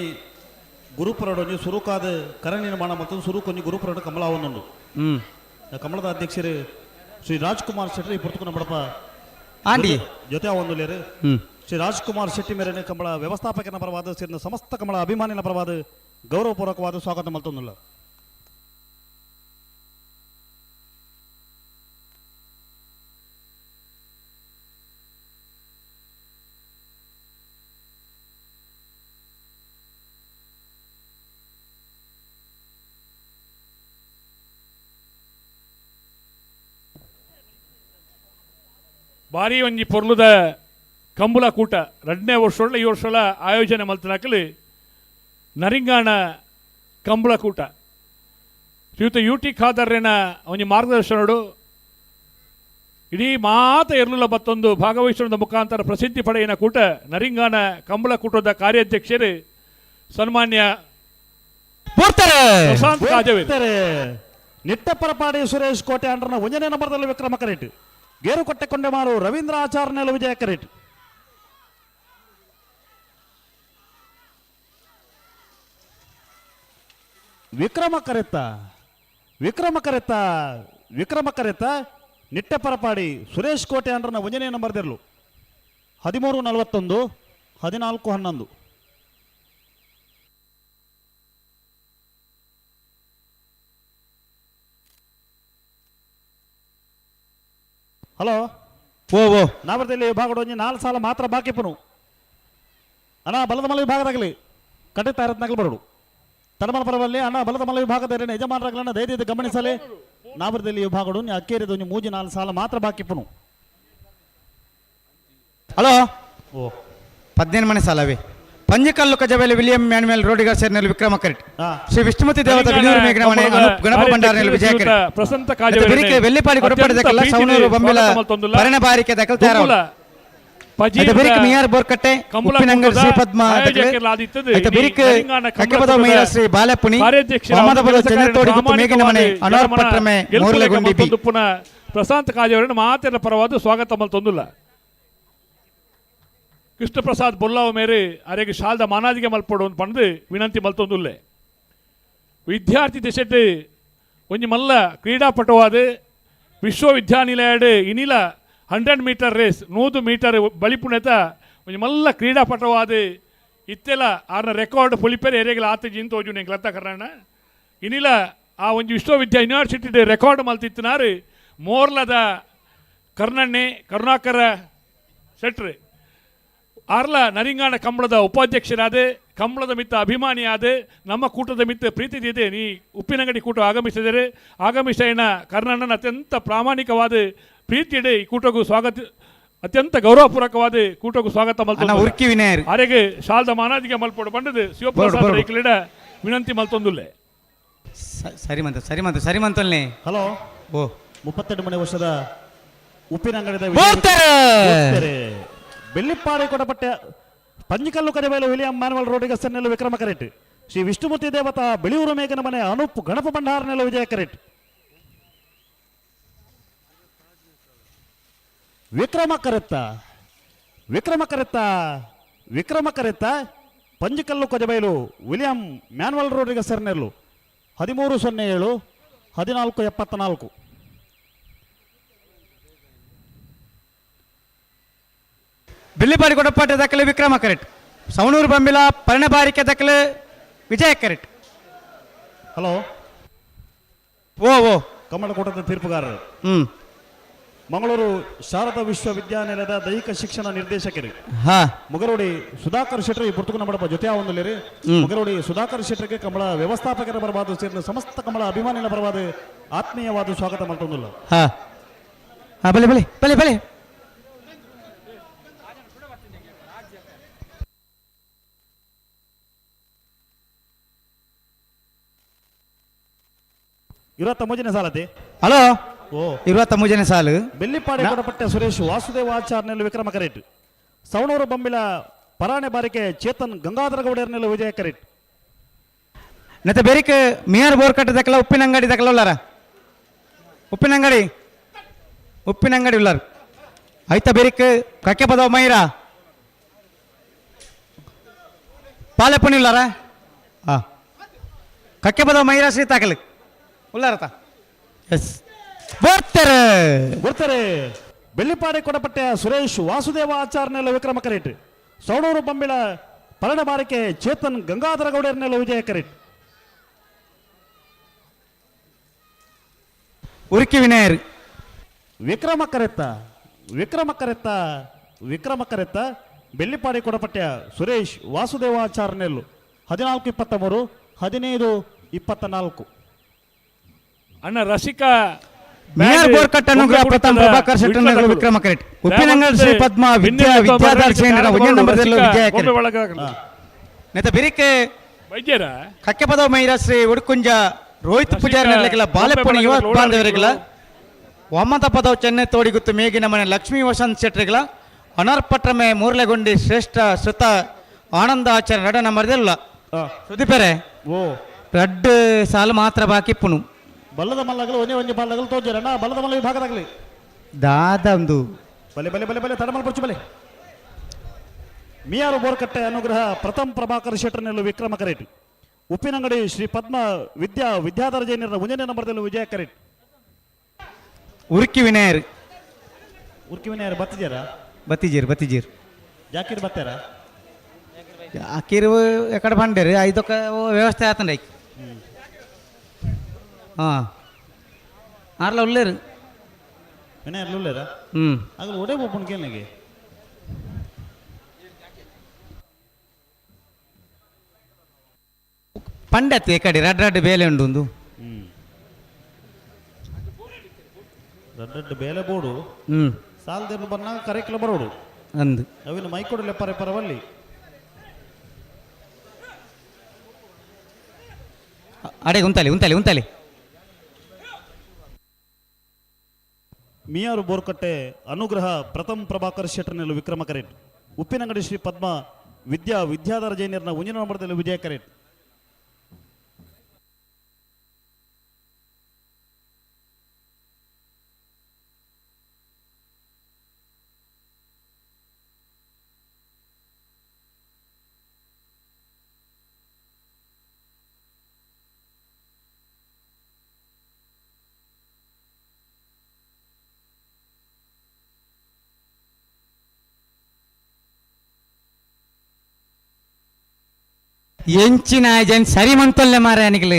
ಗುರುಪುರಡೊಂಜಿ ಸುರುಕಾದ ಕರ ನಿರ್ಮಾಣ ಮತ್ತು ಸುರುಕೊಂಜಿ ಗುರುಪುರಡ ಕಮಲಾವನ್ನೊಂದು ಕಮಲದ ಅಧ್ಯಕ್ಷರು ಶ್ರೀ ರಾಜ್ಕುಮಾರ್ ಶೆಟ್ಟಿ ಪುರ್ತುಕನ ಬಡಪ ಆಂಡಿ ಜೊತೆ ಅವೊಂದುಲೇರು ಶ್ರೀ ರಾಜ್ಕುಮಾರ್ ಶೆಟ್ಟಿ ಮೇರೆನೆ ಕಂಬಳ ವ್ಯವಸ್ಥಾಪಕನ ಪರವಾದ ಸೇರಿದ ಸಮಸ್ತ ಕಂಬಳ ಅಭಿಮಾನಿನ ಪರವಾದ ಗೌರವಪೂರ್ವಕವಾದ ಸ್ವಾಗತ ಮಲ್ತೊಂದುಲ್ಲ ಭಾರಿ ಒಂಜಿ ಪೊರ್ಲುದ ಕಂಬುಲ ಕೂಟ 2ನೇ ವರ್ಷ ಈ ವರ್ಷ ಆಯೋಜನೆ ಮಲ್ತನಾಕಲು ನರಿಂಗಾಣ ಕಂಬಳ ಕೂಟ ಶ್ರೀಯುತ UT ಖಾದರ್ನ ಒಂಜಿ ಮಾರ್ಗದರ್ಶನಡು ಇಡೀ ಮಾತ ಎರ್ಲುಲ ಮತ್ತೊಂದು ಭಾಗವಹಿಸುವ ಮುಖಾಂತರ ಪ್ರಸಿದ್ಧಿ ಪಡೆಯಿನ ಕೂಟ ನರಿಂಗಾಣ ಕಂಬಳ ಕೂಟದ ಕಾರ್ಯಾಧ್ಯಕ್ಷರು ಸನ್ಮಾನ್ಯ ಪ್ರಶಾಂತ್ ಕಾಜವೇರಿ ನಿಟ್ಟಪರಪಾಡಿ ಸುರೇಶ್ ಕೋಟೆ ಅಂಡ್ರನ 1ನೇ ನಂಬರ್ದಲ್ಲಿ ವಿಕ್ರಮ ಕರೆಟ್ ಗೇರುಕಟ್ಟೆ ಕೊಂಡೆಮಾರು ರವೀಂದ್ರ ಆಚಾರ್ಯ ವಿಜಯ ಕರೆಟ್ ವಿಕ್ರಮ ಕರೆತ್ತ ನಿಟ್ಟೆಪರಪಾಡಿ ಸುರೇಶ್ ಕೋಟೆ ಅಂಡ್ರನ 1ನೇ ನಂಬರ್ದಿರ್ಲು 13:41 14:11. ಹಲೋ ಓ ನಾವರದಲ್ಲಿ ವಿಭಾಗಡು 4 ಸಾಲ ಮಾತ್ರ ಬಾಕಿ ಪುನು ಅಣ್ಣ ಬಲದ ಮಲ ವಿಭಾಗದಾಗಲಿ ಕಟ್ಟಿತಾ ಇರತ್ನಾಗಲಿ ಬರಡು ತಡಮಲ ಪರವಲ್ಲಿ ಅಣ್ಣ ಬಲದ ಮಲ ವಿಭಾಗದ ಯಜಮಾನರಾಗಲನ್ನ ದಯವಿಟ್ಟು ಗಮನಿಸಲಿ. ನಾವರದಲ್ಲಿ ವಿಭಾಗಡು ಅಕ್ಕೇರಿದ 3-4 ಸಾಲ ಮಾತ್ರ ಬಾಕಿ ಪುನು. ಹಲೋ ಓ 18 ಮನೆ ಸಾಲವೇ ಪಂಜಕಲ್ಲು ಕಜಬೇಲೆ ವಿಲಿಯಂ ಮ್ಯಾನ್ಯುಯಲ್ ರೋಡಿಗ ಸೇರ್ನಲ್ಲಿ ವಿಕ್ರಮ ಕರೆಟ್ ಶ್ರೀ ವಿಷ್ಣುಮತಿ ದೇವತಾ ಬಿಳಿಯೂರು ಮೇಘನ ಮನೆ ಗಣಪ ಭಂಡಾರನಲ್ಲಿ ವಿಜಯ ಕರೆಟ್ ಬರಿಕೆ ವೆಲ್ಲಿಪಾಡಿ ಕೊಡಪಡದಕಲ್ಲ ಸೌನೂರು ಬಂಬಿಲ ಪರಿಣ ಬಾರಿಕೆ ದಕಲ್ತಾರ ಬರಿಕೆ ಮಿಯಾರ್ ಬೋರ್ಕಟ್ಟೆ ಉಪ್ಪಿನಂಗಲ್ ಶ್ರೀ ಪದ್ಮ ಬರಿಕೆ ಕಕ್ಕೆಪದ ಮೈರ ಶ್ರೀ ಬಾಲಪುನಿ ಮೊಹಮ್ಮದಪದ ಚೆನ್ನತೋಡಿ ಗುತ್ತು ಮೇಘನ ಮನೆ ಅನೋರ್ ಪಟ್ರಮೆ ಮೂರ್ಲೆಗುಂಡಿ ಬಿ ಪ್ರಶಾಂತ್ ಕಾಜವರನ್ನು ಮಾತೆರ ಪರವಾದ ಸ್ವಾಗತ ಮಲ್ತೊಂದುಲ್ಲ. ಕೃಷ್ಣ ಪ್ರಸಾದ್ ಬೊಲ್ಲಾವ ಮೇರೆ ಅರೆಗೆ ಶಾಲ್ದ ಮಾನಾದಿಗೆ ಮಲ್ಪಡು ಅಂತ ಪಂದು ವಿನಂತಿ ಮಲ್ತೊಂದುಲ್ಲೆ. ವಿದ್ಯಾರ್ಥಿ ದೆಸೆಟ್ ಒಂಜಿ ಮಲ್ಲ ಕ್ರೀಡಾಪಟುವಾದ ವಿಶ್ವವಿದ್ಯಾನಿಲಯಡ್ ಇನಿಲ 100 ಮೀಟರ್ ರೇಸ್ 100 ಮೀಟರ್ ಬಲಿಪುಣೆತ ಒಂಜಿ ಮಲ್ಲ ಕ್ರೀಡಾಪಟುವಾದ ಇತ್ತೆಲ ಆರ್ನ ರೆಕಾರ್ಡ್ ಪೊಲಿಪೆರೆ ಎರೆಗೆಲ ಆತ ಜಿಂತ ಹೋಜು ನೆಂಗೆ ಲತ್ತ ಕರ್ನಾಣ ಇನಿಲ ಆ ಒಂಜಿ ಯೂನಿವರ್ಸಿಟಿ ರೆಕಾರ್ಡ್ ಮಲ್ತಿತ್ತಿನಾರು ಮೋರ್ಲದ ಕರ್ನಣ್ಣೆ ಕರುಣಾಕರ ಶೆಟ್ರ್ ಆರ್ಲ ನರಿಂಗಾಣ ಕಂಬಳದ ಉಪಾಧ್ಯಕ್ಷರಾದ ಕಂಬಳದ ಮಿತ್ತ ಅಭಿಮಾನಿಯಾದ ನಮ್ಮ ಕೂಟದ ಮಿತ್ತ ಪ್ರೀತಿದಿದೆ ನೀ ಉಪ್ಪಿನಂಗಡಿ ಕೂಟ ಆಗಮಿಸಿದರೆ ಆಗಮಿಸೇನ ಕರ್ನಣ್ಣನ ಅತ್ಯಂತ ಪ್ರಾಮಾಣಿಕವಾದ ಪ್ರೀತಿಯಡೆ ಈ ಕೂಟಗೂ ಸ್ವಾಗತ ಅತ್ಯಂತ ಗೌರವಪೂರ್ವಕವಾದ ಕೂಟಗೂ ಸ್ವಾಗತ ಮಲ್ತೊಂದು ಆರೆಗೆ ಶಾಲ್ದ ಮಾನಾದಿಗೆ ಮಲ್ಪಡು ಬಂಡದು ಶಿವಪ್ರಸಾದ ವಿನಂತಿ ಮಲ್ತೊಂದುಲ್ಲೆ. ಸರಿ ಮಂತಲ್ನೇ ಹಲೋ ಓ 32 ಮನೆ ವರ್ಷದ ಉಪ್ಪಿನಂಗಡಿದ ಬೆಳ್ಳಿಪ್ಪಾಡಿ ಕೊಡಪಟ್ಟ ಪಂಜಿಕಲ್ಲು ಕರಿಬೈಲು ವಿಲಿಯಂ ಮ್ಯಾನ್ಯುಯಲ್ ರೋಡಿಗ ಸೆನ್ನೆಲ್ಲು ವಿಕ್ರಮ ಕರೆಟ್ ಶ್ರೀ ವಿಷ್ಣುಮೂರ್ತಿ ದೇವತಾ ಬಿಳಿಯೂರು ಮೇಘನ ಮನೆ ಅನೂಪ್ ಗಣಪ ಭಂಡಾರನೆಲ್ಲು ವಿಜಯ ಕರೆಟ್ ವಿಕ್ರಮ ಕರೆತ್ತ ಪಂಜಿಕಲ್ಲು ಕೊಜಬೈಲು ವಿಲಿಯಂ ಮ್ಯಾನ್ಯುಯಲ್ ರೋಡಿಗ ಸೆನ್ನೆಲ್ಲು 13:07 14:74. ಬಿಲ್ಲಿಪಾಡಿ ಕೊಡಪಾಟ ದಕ್ಕಲೆ ವಿಕ್ರಮ ಕರೆಟ್ ಸವಣೂರು ಬಂಬಿಲ ಪರಿಣ ಬಾರಿಕೆ ದಕ್ಕಲೆ ವಿಜಯ ಕರೆಟ್. ಹಲೋ ಓ ಕಮ್ಮಳಕೋಟದ ತೀರ್ಪುಗಾರರು ಮಂಗಳೂರು ಶಾರದಾ ವಿಶ್ವವಿದ್ಯಾನಿಲಯದ ದೈಹಿಕ ಶಿಕ್ಷಣ ನಿರ್ದೇಶಕರು ಮುಗರೋಡಿ ಸುಧಾಕರ್ ಶೆಟ್ಟಿ ಪುರ್ತುಕು ನಮ್ಮ ಜೊತೆ ಒಂದಲ್ಲಿ ಮುಗರೋಡಿ ಸುಧಾಕರ್ ಶೆಟ್ಟರಿಗೆ ಕಮಲ ವ್ಯವಸ್ಥಾಪಕರ ಬರಬಾದ ಸೇರಿದ ಸಮಸ್ತ ಕಮಲ ಅಭಿಮಾನಿಗಳ ಬರಬಾದ ಆತ್ಮೀಯವಾದ ಸ್ವಾಗತ ಮಾಡ್ತೊಂದಿಲ್ಲ. ಬಲೆ ಸಾಲತೆ ಹಲೋ 23ನೇ ಸಾಲು ಬೆಳ್ಳಿಪಾಡಿ ಕೊಡಪಟ್ಟ ಸುರೇಶ್ ವಾಸುದೇವಾಚಾರ್ಯನಲ್ಲಿ ವಿಕ್ರಮ ಕರೆಟ್ ಸವಣೂರು ಬಂಬಿಲ ಪರಾಣೆ ಬಾರಿಕೆ ಚೇತನ್ ಗಂಗಾಧರ ಗೌಡರ್ನೆಲ್ಲ ವಿಜಯ ಕರೆಟ್ ನತೆ ಬೇರಿಕೆ ಮಿಯಾರ್ ಬೋರ್ಕಟ್ಟೆ ದಕ್ಕಲ ಉಪ್ಪಿನಂಗಡಿ ದಕ್ಕಲ ಉಲ್ಲಾರ ಉಪ್ಪಿನಂಗಡಿ ಉಲ್ಲಾರ ಐತ ಬೇರಿಕೆ ಕಕ್ಕೆ ಪದವ ಮೈರ ಪಾಲೆಪುನಿ ಉಲ್ಲಾರ ಕಕ್ಕೆ ಪದವ ಮೈರ ಶ್ರೀತಾಕಲ್ ಉಲ್ಲಾರತ ಎಸ್ ಬರ್ತಾರೆ ಬೆಳ್ಳಿಪಾಡಿ ಕೊಡಪಟ್ಟೆ ಸುರೇಶ್ ವಾಸುದೇವ ಆಚಾರ್ಯನೆಲ್ಲ ವಿಕ್ರಮ ಕರೆಟ್ ಸವಣೂರು ಬಂಬಿಳ ಪರಣ ಬಾರಿಕೆ ಚೇತನ್ ಗಂಗಾಧರ ಗೌಡರ್ನೆಲ್ಲ ವಿಜಯ ಕರೆಟ್ ಉರುಕಿ ವಿನಯರ್ ವಿಕ್ರಮ ಕರೆತ್ತ ಬೆಳ್ಳಿಪಾಡಿ ಕೊಡಪಟ್ಟೆ ಸುರೇಶ್ ವಾಸುದೇವಾಚಾರ್ಯನೆಲ್ಲು 14:23 15:24. ಅಣ್ಣ ರಸಿಕಾ ಮೇಯರ್ ಬೋರ್ಕಟ್ ಅನುಗ್ರಹ ಪ್ರಥಮ ಪ್ರಭಾಕರ್ ಶೆಟ್ಟರ್ ವಿಕ್ರಮ ಕರೆಟ್ ಉಪ್ಪಿನಂಗಲ್ ಶ್ರೀ ಪದ್ಮ ವಿದ್ಯಾಧರ್ಶೇಂದ್ರ 1ನೇ ನಂಬರ್ದಲ್ಲೂ ವಿಜಯ ಕರೆಟ್ ನೆತ ಬಿರಿಕೆ ವೈದ್ಯರ ಕಕ್ಕೆ ಪದವ ಮೈರ ಶ್ರೀ ಉಡುಕುಂಜ ರೋಹಿತ್ ಪೂಜಾರಿನೆಲ್ಲ ಬಾಲೆಪುಣಿ ಯುವ ಬಾಂಧವರಿಗಳ ಒಮ್ಮತ ಪದವು ಚೆನ್ನೈ ತೋಡಿಗುತ್ತು ಮೇಗಿನ ಮನೆ ಲಕ್ಷ್ಮೀ ವಸಂತ್ ಶೆಟ್ಟರಿಗಳ ಅನರ್ಪಟ್ರಮೆ ಮೂರ್ಲೆಗೊಂಡಿ ಶ್ರೇಷ್ಠ ಶ್ರುತ ಆನಂದ ಆಚಾರ್ಯ ರಡ ನಂಬರ್ದಲ್ಲ ಸುದೀಪರೆ ರಡ್ಡು ಸಾಲು ಮಾತ್ರ ಬಾಕಿ ಪುನು ಬಲ್ಲದ ಮಲ್ಲಗಳು ಒಂದೇ ಬಾಲಗಳು ತೋಜರಣ್ಣ ಬಲ್ಲದ ಮಲ್ಲ ವಿಭಾಗದಾಗಲಿ ದಾದಂದು ಬಲೆ ತಡಮಲ್ಪರ್ಚು ಬಲೆ ಮಿಯಾರು ಬೋರ್ಕಟ್ಟೆ ಅನುಗ್ರಹ ಪ್ರಥಮ ಪ್ರಭಾಕರ್ ಶೆಟ್ಟರ್ನೆಲ್ಲು ವಿಕ್ರಮ ಕರೆಟ್ ಉಪ್ಪಿನಂಗಡಿ ಶ್ರೀ ಪದ್ಮ ವಿದ್ಯಾಧರ ಜೈನರ ಮುಂಜಾನೆ ನಂಬರ್ದಲ್ಲಿ ವಿಜಯ ಕರೆಟ್. ಉರ್ಕಿ ವಿನಾಯರ್ ಬತ್ತಿದ್ದೀರಾ? ಬತ್ತಿಜೀರ್ ಜಾಕೀರ್ ಬತ್ತಾರ ಅಕ್ಕಿರು ಎಕಡೆ ಬಂಡೇರಿ ಐದಕ್ಕೆ ವ್ಯವಸ್ಥೆ ಆತಂಡ ಹಾಂ ಆರ್ಲ ಉಳ್ಳೇರು ವಿನಾಯರ್ ಉಳ್ಳೇರಾ? ಆಗಲು ಒಡೆ ಬೋಪನ್ ಕೇಳಿಗೆ ಪಂಡತ್ತೆ ಈ ಕಡೆ ರಡ್ಡ ಬೇಲೆ ಉಂಡು ಒಂದು ದೊಡ್ಡ ಬೇಲೆ ಬೋಡು ಸಾಲದೇನು ಬನ್ನ ಕರೆಕ್ಲ ಬರೋಡು ಅಂದು ಅವಿನ ಮೈಕೊಡಲೆ ಪರವಲ್ಲಿ ಅಡೆ ಉಂತಲಿ ಮಿಯಾರು ಬೋರ್ಕಟ್ಟೆ ಅನುಗ್ರಹ ಪ್ರಥಮ್ ಪ್ರಭಾಕರ್ ಶೆಟ್ಟರ್ನೆಲ್ಲ ವಿಕ್ರಮ ಕರೆಟ್. ಉಪ್ಪಿನಂಗಡಿ ಶ್ರೀ ಪದ್ಮ ವಿದ್ಯಾಧರ ಜೈನರ್ನ ಮುಂಜಿನ ನಂಬರ್ದಲ್ಲಿ ವಿಜಯ ಕರೆಟ್. ಎಂಚಿನ ಜನ್ ಸರಿ ಮಂತೊಲ್ಲೆ ಮಾರ ಅನಿಗ್ಲು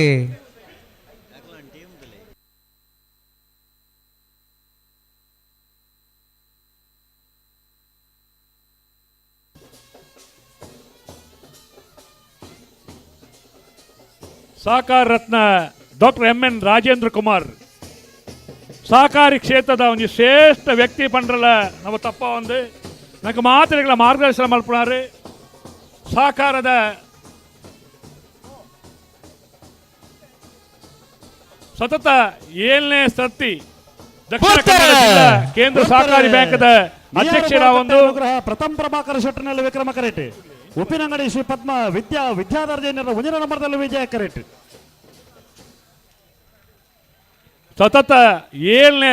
ಸಹಕಾರ ರತ್ನ ಡಾಕ್ಟರ್ MN ರಾಜೇಂದ್ರ ಕುಮಾರ್ ಸಹಕಾರಿ ಕ್ಷೇತ್ರದ ಒಂದು ಶ್ರೇಷ್ಠ ವ್ಯಕ್ತಿ ಪಂಡ್ರಲ್ಲ ನಾವು ತಪ್ಪ ಒಂದು ನನಗೆ ಮಾತುಗಳ ಮಾರ್ಗದರ್ಶನ ಮಲ್ಪುನಾರು. ಸಹಕಾರದ ಸತತ 7ನೇ ಸರ್ತಿ ದಕ್ಷಿಣ ಕನ್ನಡ ಜಿಲ್ಲಾ ಕೇಂದ್ರ ಸಹಕಾರಿ ಬ್ಯಾಂಕ್ದ ಅಧ್ಯಕ್ಷರ ಒಂದು ಪ್ರಥಮ್ ಪ್ರಭಾಕರ್ ಶೆಟ್ಟರ್ನಲ್ಲಿ ವಿಕ್ರಮ ಕರೆಟ್. ಉಪ್ಪಿನಂಗಡಿ ಶ್ರೀ ಪದ್ಮ ವಿದ್ಯಾಧರ ಜೈನರ ಮುಂಜಿನ ನಂಬರ್ದಲ್ಲಿ ವಿಜಯ ಕರೆಟ್. ಸತತ 7ನೇ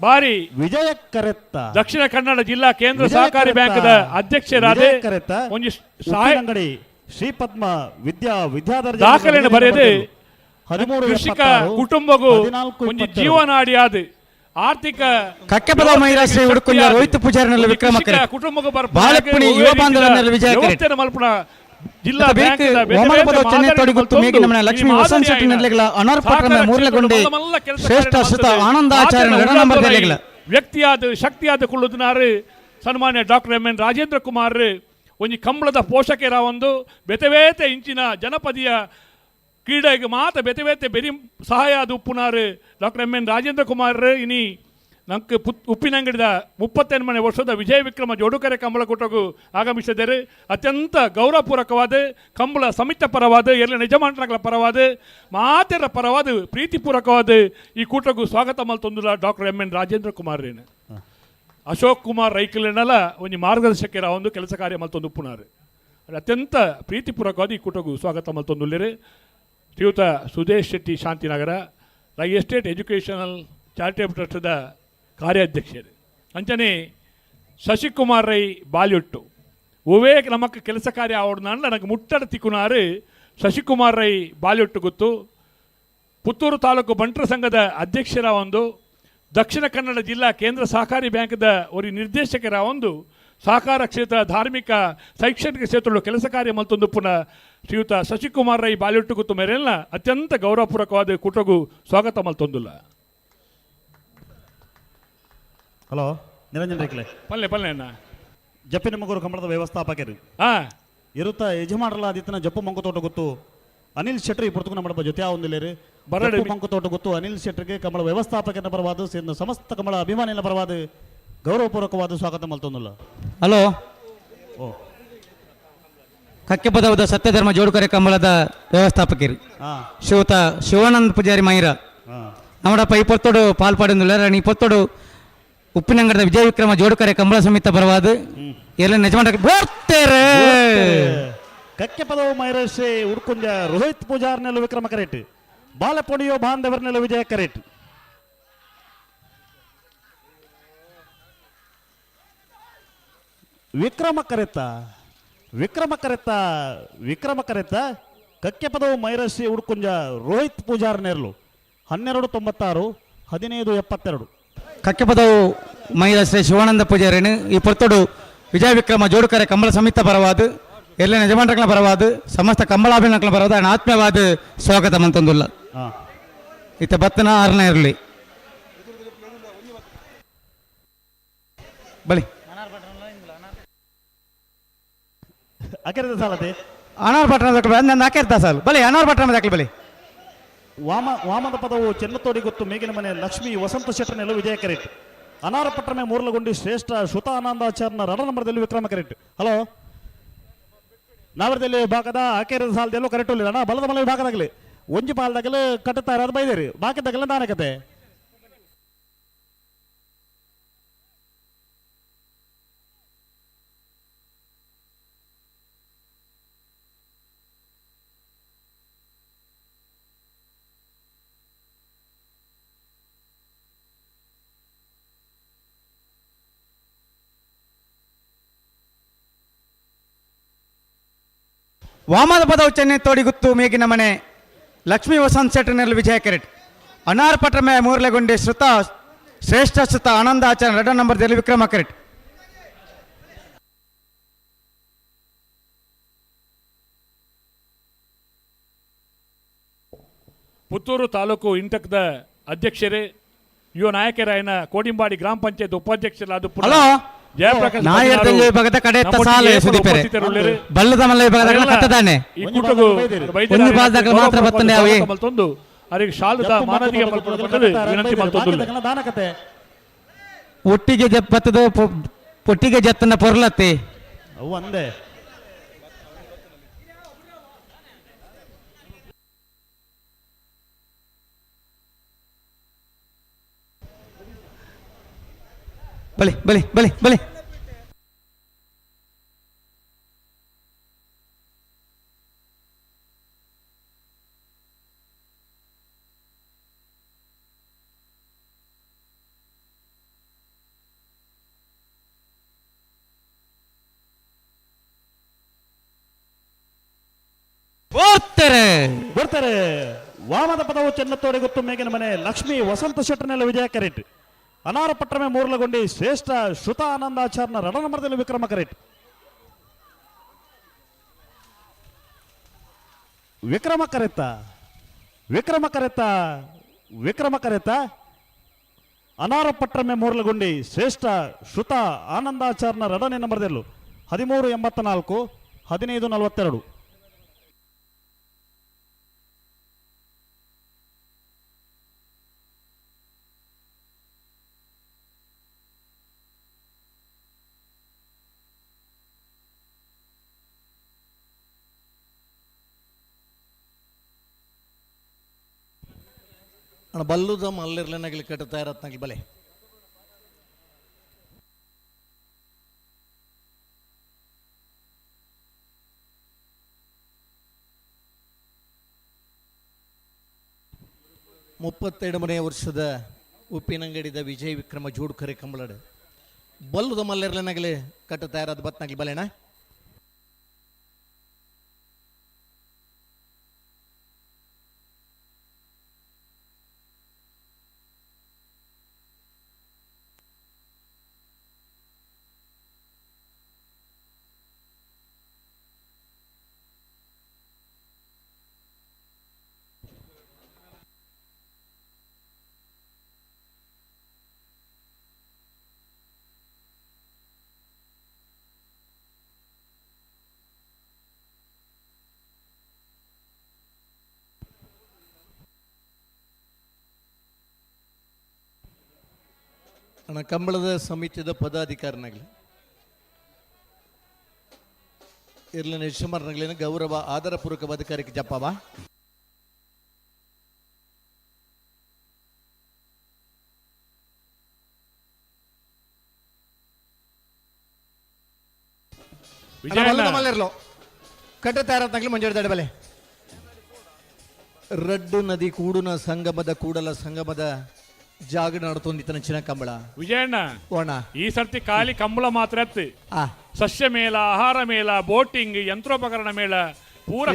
ಬಾರಿ ವಿಜಯ ಕರೆತ್ತ ದಕ್ಷಿಣ ಕನ್ನಡ ಜಿಲ್ಲಾ ಕೇಂದ್ರ ಸಹಕಾರಿ ಬ್ಯಾಂಕ್ದ ಅಧ್ಯಕ್ಷರಾದ ಒಂದು ಉಪ್ಪಿನಂಗಡಿ ಶ್ರೀ ಪದ್ಮ ವಿದ್ಯಾಧರ ದಾಖಲೆಯನ್ನು ಬರೆಯದೆ ಕೃಷಿಕ ಕುಟುಂಬಗೂ ಒಂದು ಜೀವನಾಡಿ ಆದ ಆರ್ಥಿಕ ಕಕ್ಕೆಪದ ಮಹಿಳಾಶ್ರೀ ಹುಡುಕುಂಜ ರೋಹಿತ್ ಪೂಜಾರಿನಲ್ಲಿ ವಿಕ್ರಮ ಕರೆಟ್. ಕುಟುಂಬಗೂ ಬಾಲಪುಣಿ ಯುವ ಬಾಂಧವರಲ್ಲಿ ವಿಜಯ ಕರೆಟ್. ಮಲ್ಪುಣ ಜಿಲ್ಲಾ ಲಕ್ಷ್ಮೀ ವಸಂತ ಶೆಟ್ಟಿ ನೆಲೆಗಳ ಅನರ್ಪಟ್ಟ ಮೂರ್ಲೆಗೊಂಡೆ ಶ್ರೇಷ್ಠ ಸುತ ಆನಂದಾಚಾರ್ಯ ವ್ಯಕ್ತಿಯಾದ ಶಕ್ತಿಯಾದ ಕುಳ್ಳುದಿನಾರು ಸನ್ಮಾನ್ಯ ಡಾಕ್ಟರ್ MN ರಾಜೇಂದ್ರ ಕುಮಾರ್ ಒಂಜಿ ಕಂಬಳದ ಪೋಷಕರ ಒಂದು ಬೆತವೇತೆ ಇಂಚಿನ ಜನಪದಿಯ ಕ್ರೀಡೆಗೆ ಮಾತ ಬೆತವೇತೆ ಬೆರಿ ಸಹಾಯ ಆದ ಉಪ್ಪುನಾರು ಡಾಕ್ಟರ್ MN ರಾಜೇಂದ್ರ ಕುಮಾರ್ ಇನಿ ನಂಗೆ ಉಪ್ಪಿನಂಗಡಿದ 38ನೇ ವರ್ಷದ ವಿಜಯ ವಿಕ್ರಮ ಜೋಡುಕೆರೆ ಕಂಬಳ ಕೂಟಗೂ ಆಗಮಿಸಿದ್ದಾರೆ. ಅತ್ಯಂತ ಗೌರವಪೂರ್ವಕವಾದ ಕಂಬಳ ಸಮಿತ ಪರವಾದ ಎಲ್ಲ ಯಜಮಾನಗಳ ಪರವಾದ ಮಾತೆರ ಪರವಾದ ಪ್ರೀತಿಪೂರ್ವಕವಾದ ಈ ಕೂಟಗೂ ಸ್ವಾಗತ ಮಲ್ತೊಂದುಲ ಡಾಕ್ಟರ್ MN ರಾಜೇಂದ್ರ ಕುಮಾರ್ ಅಶೋಕ್ ಕುಮಾರ್ ರೈಕಲೆನಲ್ಲ ಒಂದು ಮಾರ್ಗದರ್ಶಕರ ಒಂದು ಕೆಲಸ ಕಾರ್ಯ ಮಲ್ತೊಂದು ಉಪ್ಪುನಾರು ಅತ್ಯಂತ ಪ್ರೀತಿಪೂರ್ವಕವಾದ ಈ ಕೂಟಗೂ ಸ್ವಾಗತ ಮಲ್ತೊಂದುಲ್ಲೇರು. ಶ್ರೀಯುತ ಸುದೇಶ್ ಶೆಟ್ಟಿ ಶಾಂತಿನಗರ ಲೈ ಎಸ್ಟೇಟ್ ಎಜುಕೇಷನಲ್ ಚಾರಿಟೇಬಲ್ ಟ್ರಸ್ಟ್ದ ಕಾರ್ಯಾಧ್ಯಕ್ಷರು ಅಂಚನೆ ಶಶಿಕುಮಾರ್ ರೈ ಬಾಲ್ಯೊಟ್ಟು ಒವೇ ನಮಕ್ ಕೆಲಸ ಕಾರ್ಯ ಆವಡ್ನ ನನಗೆ ಮುಟ್ಟಡ ತಿಕ್ಕುನಾರು ಶಶಿಕುಮಾರ್ ರೈ ಬಾಲ್ಯೊಟ್ಟು ಗೊತ್ತು. ಪುತ್ತೂರು ತಾಲೂಕು ಬಂಟರ ಸಂಘದ ಅಧ್ಯಕ್ಷರ ಒಂದು ದಕ್ಷಿಣ ಕನ್ನಡ ಜಿಲ್ಲಾ ಕೇಂದ್ರ ಸಹಕಾರಿ ಬ್ಯಾಂಕ್ದ ಒಂದು ನಿರ್ದೇಶಕರ ಒಂದು ಸಹಕಾರ ಕ್ಷೇತ್ರ ಧಾರ್ಮಿಕ ಶೈಕ್ಷಣಿಕ ಕ್ಷೇತ್ರಗಳು ಕೆಲಸ ಕಾರ್ಯ ಮಲ್ತೊಂದು ಪುನಃ ಶ್ರೀಯುತ ಶಶಿಕುಮಾರ್ ರೈ ಬಾಲ್ಯೊಟ್ಟು ಗೊತ್ತು ಮೇರೆಲ್ಲ ಅತ್ಯಂತ ಗೌರವಪೂರ್ವಕವಾದ ಕೂಟಗೂ ಸ್ವಾಗತ ಮಲ್ತೊಂದುಲ್ಲ. ಹಲೋ ನಿರಂಜನ್ ರೇಖಲೆ ಪಲ್ಲೆ ಅಣ್ಣ ಜಪ್ಪಿನ ಮಗೂರು ಕಂಬಳದ ವ್ಯವಸ್ಥಾಪಕರು ಇರುತ್ತ ಯಜಮಾನರಲ್ಲ ಆದಿತ್ತನ ಜಪ್ಪು ಮಂಕುತೋಟ ಗೊತ್ತು ಅನಿಲ್ ಶೆಟ್ಟಿ ಪುರ್ತಕ ನಮ್ಮ ಜೊತೆ ಒಂದಿಲ್ಲೇರಿ ಬರಡು ಮಂಕುತೋಟ ಗೊತ್ತು ಅನಿಲ್ ಶೆಟ್ಟರಿಗೆ ಕಂಬಳ ವ್ಯವಸ್ಥಾಪಕನ ಪರವಾದ ಸೇರಿದ ಸಮಸ್ತ ಕಂಬಳ ಅಭಿಮಾನಿಗಳ ಪರವಾದ ಗೌರವಪೂರ್ವಕವಾದ ಸ್ವಾಗತ ಮಲ್ತೊಂದಿಲ್ಲ. ಹಲೋ ಕಕ್ಕೆಪದವದ ಸತ್ಯಧರ್ಮ ಜೋಡುಕರೆ ಕಂಬಳದ ವ್ಯವಸ್ಥಾಪಕರು ಶ್ರೀಯುತ ಶಿವಾನಂದ ಪೂಜಾರಿ ಮೈರ ನಮ್ಮಡಪ್ಪ ಈ ಪೊತ್ತೋಡು ಪಾಲ್ಪಾಡಿಲ್ಲ ಈ ಪೊತ್ತೋಡು ಉಪ್ಪಿನಂಗಡದ ವಿಜಯ ವಿಕ್ರಮ ಜೋಡುಕರೆ ಕಂಬಳ ಸಮಿತ ಬರವಾದ ಎಲ್ಲ ನಿಜಮಾಡ ಕಕ್ಕೆ ಪದವು ಮೈರೇಶ್ ಉಡ್ಕುಂಜ ರೋಹಿತ್ ಪೂಜಾರ್ನೆಲ್ಲ ವಿಕ್ರಮ ಕರೆಟ್ ಬಾಲಪುಣಿಯೋ ಬಾಂಧವರ್ನೆಲ್ಲ ವಿಜಯ ಕರೆಟ್. ವಿಕ್ರಮ ಕರೆತ ಕಕ್ಕೆ ಪದವು ಮೈರಶ್ರೀ ಉಡ್ಕುಂಜ ರೋಹಿತ್ ಪೂಜಾರ್ ನೇರ್ಲು 1296 1572. ಕಕ್ಕೆ ಪದವು ಮೈದ ಶ್ರೀ ಶಿವಾನಂದ ಪೂಜಾರಿನು ಈ ಪೊರ್ತೊಡು ವಿಜಯ ವಿಕ್ರಮ ಜೋಡುಕರೆ ಕಂಬಳ ಸಮಿತ ಪರವಾದ ಎಲ್ಲ ಯಜಮಾನಗಳ ಪರವಾದ ಸಮಸ್ತ ಕಂಬಳಾಭಿನಗಳ ಪರವಾದ ಆತ್ಮೀಯವಾದ ಸ್ವಾಗತ ಮಂತೊಂದುಲ್ಲ ಇತ್ತ ಬತ್ತನ 6ನೇ ಇರಲಿ ಬಳಿ ಅಕೆರದ ಸಾಲತೆ ಅನಾರ್ ಪಟ್ಟಣ ನನ್ನ ಅಕೆರ್ತ ಸಾಲು ಬಲಿ ಅನಾರ್ ಪಟ್ಟಣ ದಾಖಲೆ ಬಲಿ ವಾಮದ ಪದವು ಚೆನ್ನತೋಡಿ ಗೊತ್ತು ಮೇಗಿನ ಮನೆ ಲಕ್ಷ್ಮೀ ವಸಂತ ಶೆಟ್ಟರ್ ನೆಲವು ವಿಜಯ ಕರೆಟ್ ಅನಾರ ಪಟ್ಟಣ ಮೂರ್ಲಗೊಂಡಿ ಶ್ರೇಷ್ಠ ಶ್ರುತ ಆನಂದಾಚಾರ್ಯನ ರಡ ನಂಬರ್ದಲ್ಲಿ ವಿಕ್ರಮ ಕರೆಟ್. ಹಲೋ ನಾವರದಲ್ಲಿ ವಿಭಾಗದ ಆಕೆರದ ಸಾಲದಲ್ಲೂ ಕರೆಕ್ಟ್ ಇಲ್ಲ ಅಣ್ಣ ಬಲದ ಮಲ ವಿಭಾಗದಾಗಲಿ ಒಂಜಿ ಪಾಲ್ದಾಗಲು ಕಟ್ಟುತ್ತಾ ಇರೋದು ಬೈದೇರಿ ಬಾಕಿದಾಗಲ್ಲ ನಾನಕತೆ ವಾಮದ ಪದವು ಚೆನ್ನೈ ತೋಡಿಗುತ್ತು ಮೇಗಿನ ಮನೆ ಲಕ್ಷ್ಮೀ ವಸಂತ ಶೆಟ್ಟರ್ನಲ್ಲಿ ವಿಜಯ ಕೆರೆಟ್ ಅನಾರ್ ಪಟ್ಟಮೆ ಮೂರ್ಲೆಗೊಂಡಿ ಶ್ರುತ ಶ್ರೇಷ್ಠ ಶ್ರುತ ಆನಂದಾಚಾರ್ಯ 2 ನಂಬರ್ದಲ್ಲಿ ವಿಕ್ರಮ ಕೆರೆಟ್. ಪುತ್ತೂರು ತಾಲೂಕು ಇಂಟಕ್ದ ಅಧ್ಯಕ್ಷರೇ ಯುವ ನಾಯಕರಾಯನ ಕೋಡಿಂಬಾಡಿ ಗ್ರಾಮ ಪಂಚಾಯತ್ ಉಪಾಧ್ಯಕ್ಷರಾದ ಹಲೋ ನಾಯಕರಲ್ಲಿ ವಿಭಾಗದ ಕಡೆ ಸಾಲ ಸುದೀಪರೆ ಬಲ್ಲದ ಮಲ್ಲ ವಿಭಾಗದ ಕಟ್ಟದಾನೆ ಒಂದು ಪಾಲ್ದಾಗ ಮಾತ್ರ ಬರ್ತನೆ ಅವಿ ಮಲ್ತೊಂದು ಅವರಿಗೆ ಶಾಲದ ಮಾನದಿಗೆ ಮಲ್ಪೊಂದು ವಿನಂತಿ ಮಲ್ತೊಂದು ದಾನಕತೆ ಒಟ್ಟಿಗೆ ಬತ್ತದ ಒಟ್ಟಿಗೆ ಜತ್ತನ ಪೊರ್ಲತ್ತೆ ಅವು ಒಂದೇ ಬಲಿ ಬಲಿ ಬಲಿ ಬಲಿ ಬರ್ತಾರೆ ವಾಮದ ಪದವು ಚೆನ್ನತೋಡಿ ಗೊತ್ತು ಮೇಗಿನ ಮನೆ ಲಕ್ಷ್ಮೀ ವಸಂತ ಶೆಟ್ಟರ್ನೆಲ್ಲ ವಿಜಯ ಕರೆಟ್ ಅನಾರ ಪಟ್ಟಮೆ ಮೂರ್ಲಗೊಂಡಿ ಶ್ರೇಷ್ಠ ಶ್ರುತ ಆನಂದಾಚಾರ್ಯನ ರಡ ನಂಬರ್ದಲ್ಲಿ ವಿಕ್ರಮ ಕರೆಟ್ ವಿಕ್ರಮ ಕರೆತ ಅನಾರ ಪಟ್ಟಮೆ ಮೂರ್ಲಗೊಂಡಿ ಶ್ರೇಷ್ಠ ಶ್ರುತ ಆನಂದಾಚಾರ್ಯನ ರಡನೇ ನಂಬರ್ದಲ್ಲೂ 1384 1542. ಬಲ್ಲುದ ಮಲ್ಲಿರ್ಲನಾಗಲಿ ಕಟ್ಟುತ್ತಾ ಇರತ್ನಾಗಲಿ ಬಲೆ ಮನೆಯ ವರ್ಷದ ಉಪ್ಪಿನಂಗಡಿದ ವಿಜಯ ವಿಕ್ರಮ ಜೋಡ್ಕರೆ ಕಂಬಳಡ್ ಬಲ್ಲುದ ಮಲ್ಲಿರ್ಲನಾಗಲಿ ಕಟ್ಟುತ್ತಾ ಇರೋದು ಬತ್ನಾಗಲಿ ಬಲೆನ ಅಣ್ಣ ಕಂಬಳದ ಸಮಿತಿಯ ಪದಾಧಿಕಾರಿನಾಗಲಿ ಇರ್ಲಿನ ಯಶಮರ್ನಾಗಲಿನ ಗೌರವ ಆಧಾರಪೂರ್ವಕ ಅಧಿಕಾರಿಗೆ ಜಪ್ಪವ ಕಟ್ಟತಾರತ್ನಾಗಲಿ ಮಂಜೂರು ಬಲೆ ರಡ್ಡು ನದಿ ಕೂಡುನ ಸಂಗಮದ ಕೂಡಲ ಸಂಗಮದ ಜಾಗ ನಡ್ತೊಂದಿತ್ತನ ಚಿನ್ನ ಕಂಬಳ ವಿಜಯಣ್ಣ ಓಣ ಈ ಸರ್ತಿ ಖಾಲಿ ಕಂಬಳ ಮಾತ್ರ ಎತ್ತು ಸಸ್ಯ ಮೇಳ ಆಹಾರ ಮೇಳ ಬೋಟಿಂಗ್ ಯಂತ್ರೋಪಕರಣ ಮೇಳ ಪೂರ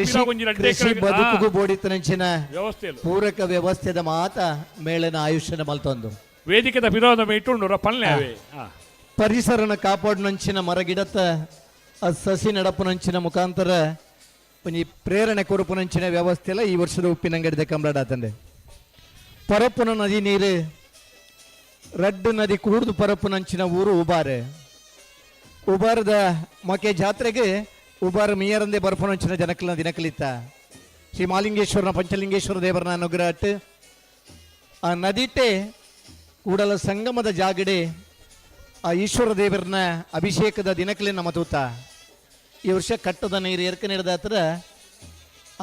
ಕೃಷಿ ಬದುಕುಗು ಬೋಡಿತನಂಚಿನ ವ್ಯವಸ್ಥೆ ಪೂರಕ ವ್ಯವಸ್ಥೆದ ಮಾತ ಮೇಳನ ಆಯುಷ್ಯನ ಮಲ್ತೊಂದು ವೇದಿಕೆದ ವಿರೋಧ ಇಟ್ಟುಂಡು ಪಲ್ಲೆ ಪರಿಸರನ ಕಾಪಾಡಿನಂಚಿನ ಮರಗಿಡತ ಸಸಿ ನಡಪುನಂಚಿನ ಮುಖಾಂತರ ಒಂಜಿ ಪ್ರೇರಣೆ ಕೊರಪುನಂಚಿನ ವ್ಯವಸ್ಥೆಲ್ಲ ಈ ವರ್ಷದ ಉಪ್ಪಿನಂಗಡಿದ ಕಂಬಳಾತಂದೆ ಪರಪ್ಪುನ ನದಿ ನೀರು ರಡ್ಡು ನದಿ ಕೂಡ್ದು ಪರಪ್ಪುನಂಚಿನ ಊರು ಉಬಾರೆ ಉಬಾರದ ಮೊಕೆ ಜಾತ್ರೆಗೆ ಉಬಾರ ಮೀಯರಂದೆ ಬರ್ಪುನಂಚಿನ ಜನಕಲ ದಿನಕಲಿತ್ತ ಶ್ರೀ ಮಾಲಿಂಗೇಶ್ವರನ ಪಂಚಲಿಂಗೇಶ್ವರ ದೇವರನ ಅನುಗ್ರಹ ಆ ನದಿಟೆ ಕೂಡಲ ಸಂಗಮದ ಜಾಗಡೆ ಆ ಈಶ್ವರ ದೇವರನ ಅಭಿಷೇಕದ ದಿನಕಲೆ ನಮ್ಮ ತೂತ ಈ ವರ್ಷ ಕಟ್ಟದ ನೀರು ಎರ್ಕ ನೀಡಿದ ಹತ್ರ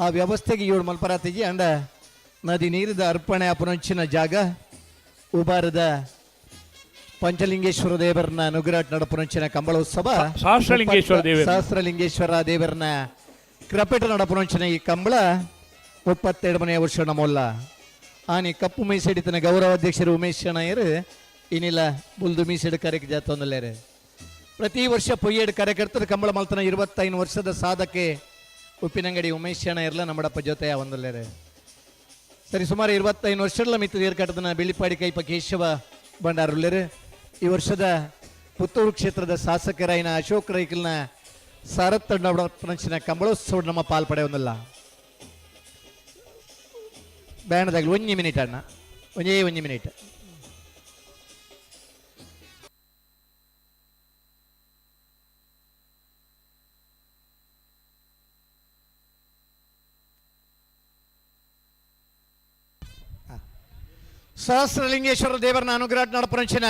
ಆ ವ್ಯವಸ್ಥೆಗೆ ಏಳು ಮಲ್ಪರಾತಿಜಿ ಅಂಡ ನದಿ ನೀರಿದ ಅರ್ಪಣೆ ಅಪುನಂಚಿನ ಜಾಗ ಉಬಾರದ ಪಂಚಲಿಂಗೇಶ್ವರ ದೇವರನ ಅನುಗ್ರಹ ನಡಪುನಂಚಿನ ಕಂಬಳೋತ್ಸವ ಸಹಸ್ರಲಿಂಗೇಶ್ವರ ದೇವರನ ಕ್ರಪೆಟ ನಡಪುನಂಚಿನ ಈ ಕಂಬಳ 32ನೇ ವರ್ಷ ನಮೋಲ್ಲ ಆನಿ ಕಪ್ಪು ಮೀಸೆಡಿತನ ಗೌರವ ಅಧ್ಯಕ್ಷರು ಉಮೇಶ್ ನಾಯರ್ ಇನ್ನಿಲ್ಲ ಬುಲ್ದು ಮೀಸೆಡು ಕರೆಗೆ ಜಾತೊಂದಲ್ಲೇರೆ ಪ್ರತಿ ವರ್ಷ ಪೊಯ್ಯೇಡು ಕಾರ್ಯಕರ್ತರು ಕಂಬಳ ಮಲ್ತನ 25 ವರ್ಷದ ಸಾಧಕೆ ಉಪ್ಪಿನಂಗಡಿ ಉಮೇಶ್ ನಾಯರ್ಲ ನಮ್ಮಡಪ್ಪ ಜೊತೆ ಒಂದಲ್ಲೇರೆ ಸರಿ ಸುಮಾರು 25 ವರ್ಷಗಳ ಮಿತ್ತು ಏರ್ಕಟ್ಟದನ ಬೆಳ್ಳಿಪಾಡಿ ಕೈಪ ಕೇಶವ ಬಂಡಾರುಲ್ಲೇರು ಈ ವರ್ಷದ ಪುತ್ತೂರು ಕ್ಷೇತ್ರದ ಶಾಸಕರಾಯಿನ ಅಶೋಕ್ ರೈಕಲ್ನ ಸಾರತ್ತಂಡಪನಂಚಿನ ಕಂಬಳೋತ್ಸವ ನಮ್ಮ ಪಾಲ್ಪಡೆ ಒಂದಲ್ಲ ಬ್ಯಾನದಾಗಲಿ 1 ಮಿನಿಟ್ ಅಣ್ಣ 1 ಮಿನಿಟ್ ಸಹಸ್ರಲಿಂಗೇಶ್ವರ ದೇವರನ ಅನುಗ್ರಹ ನಡಪುರಂಚಿನ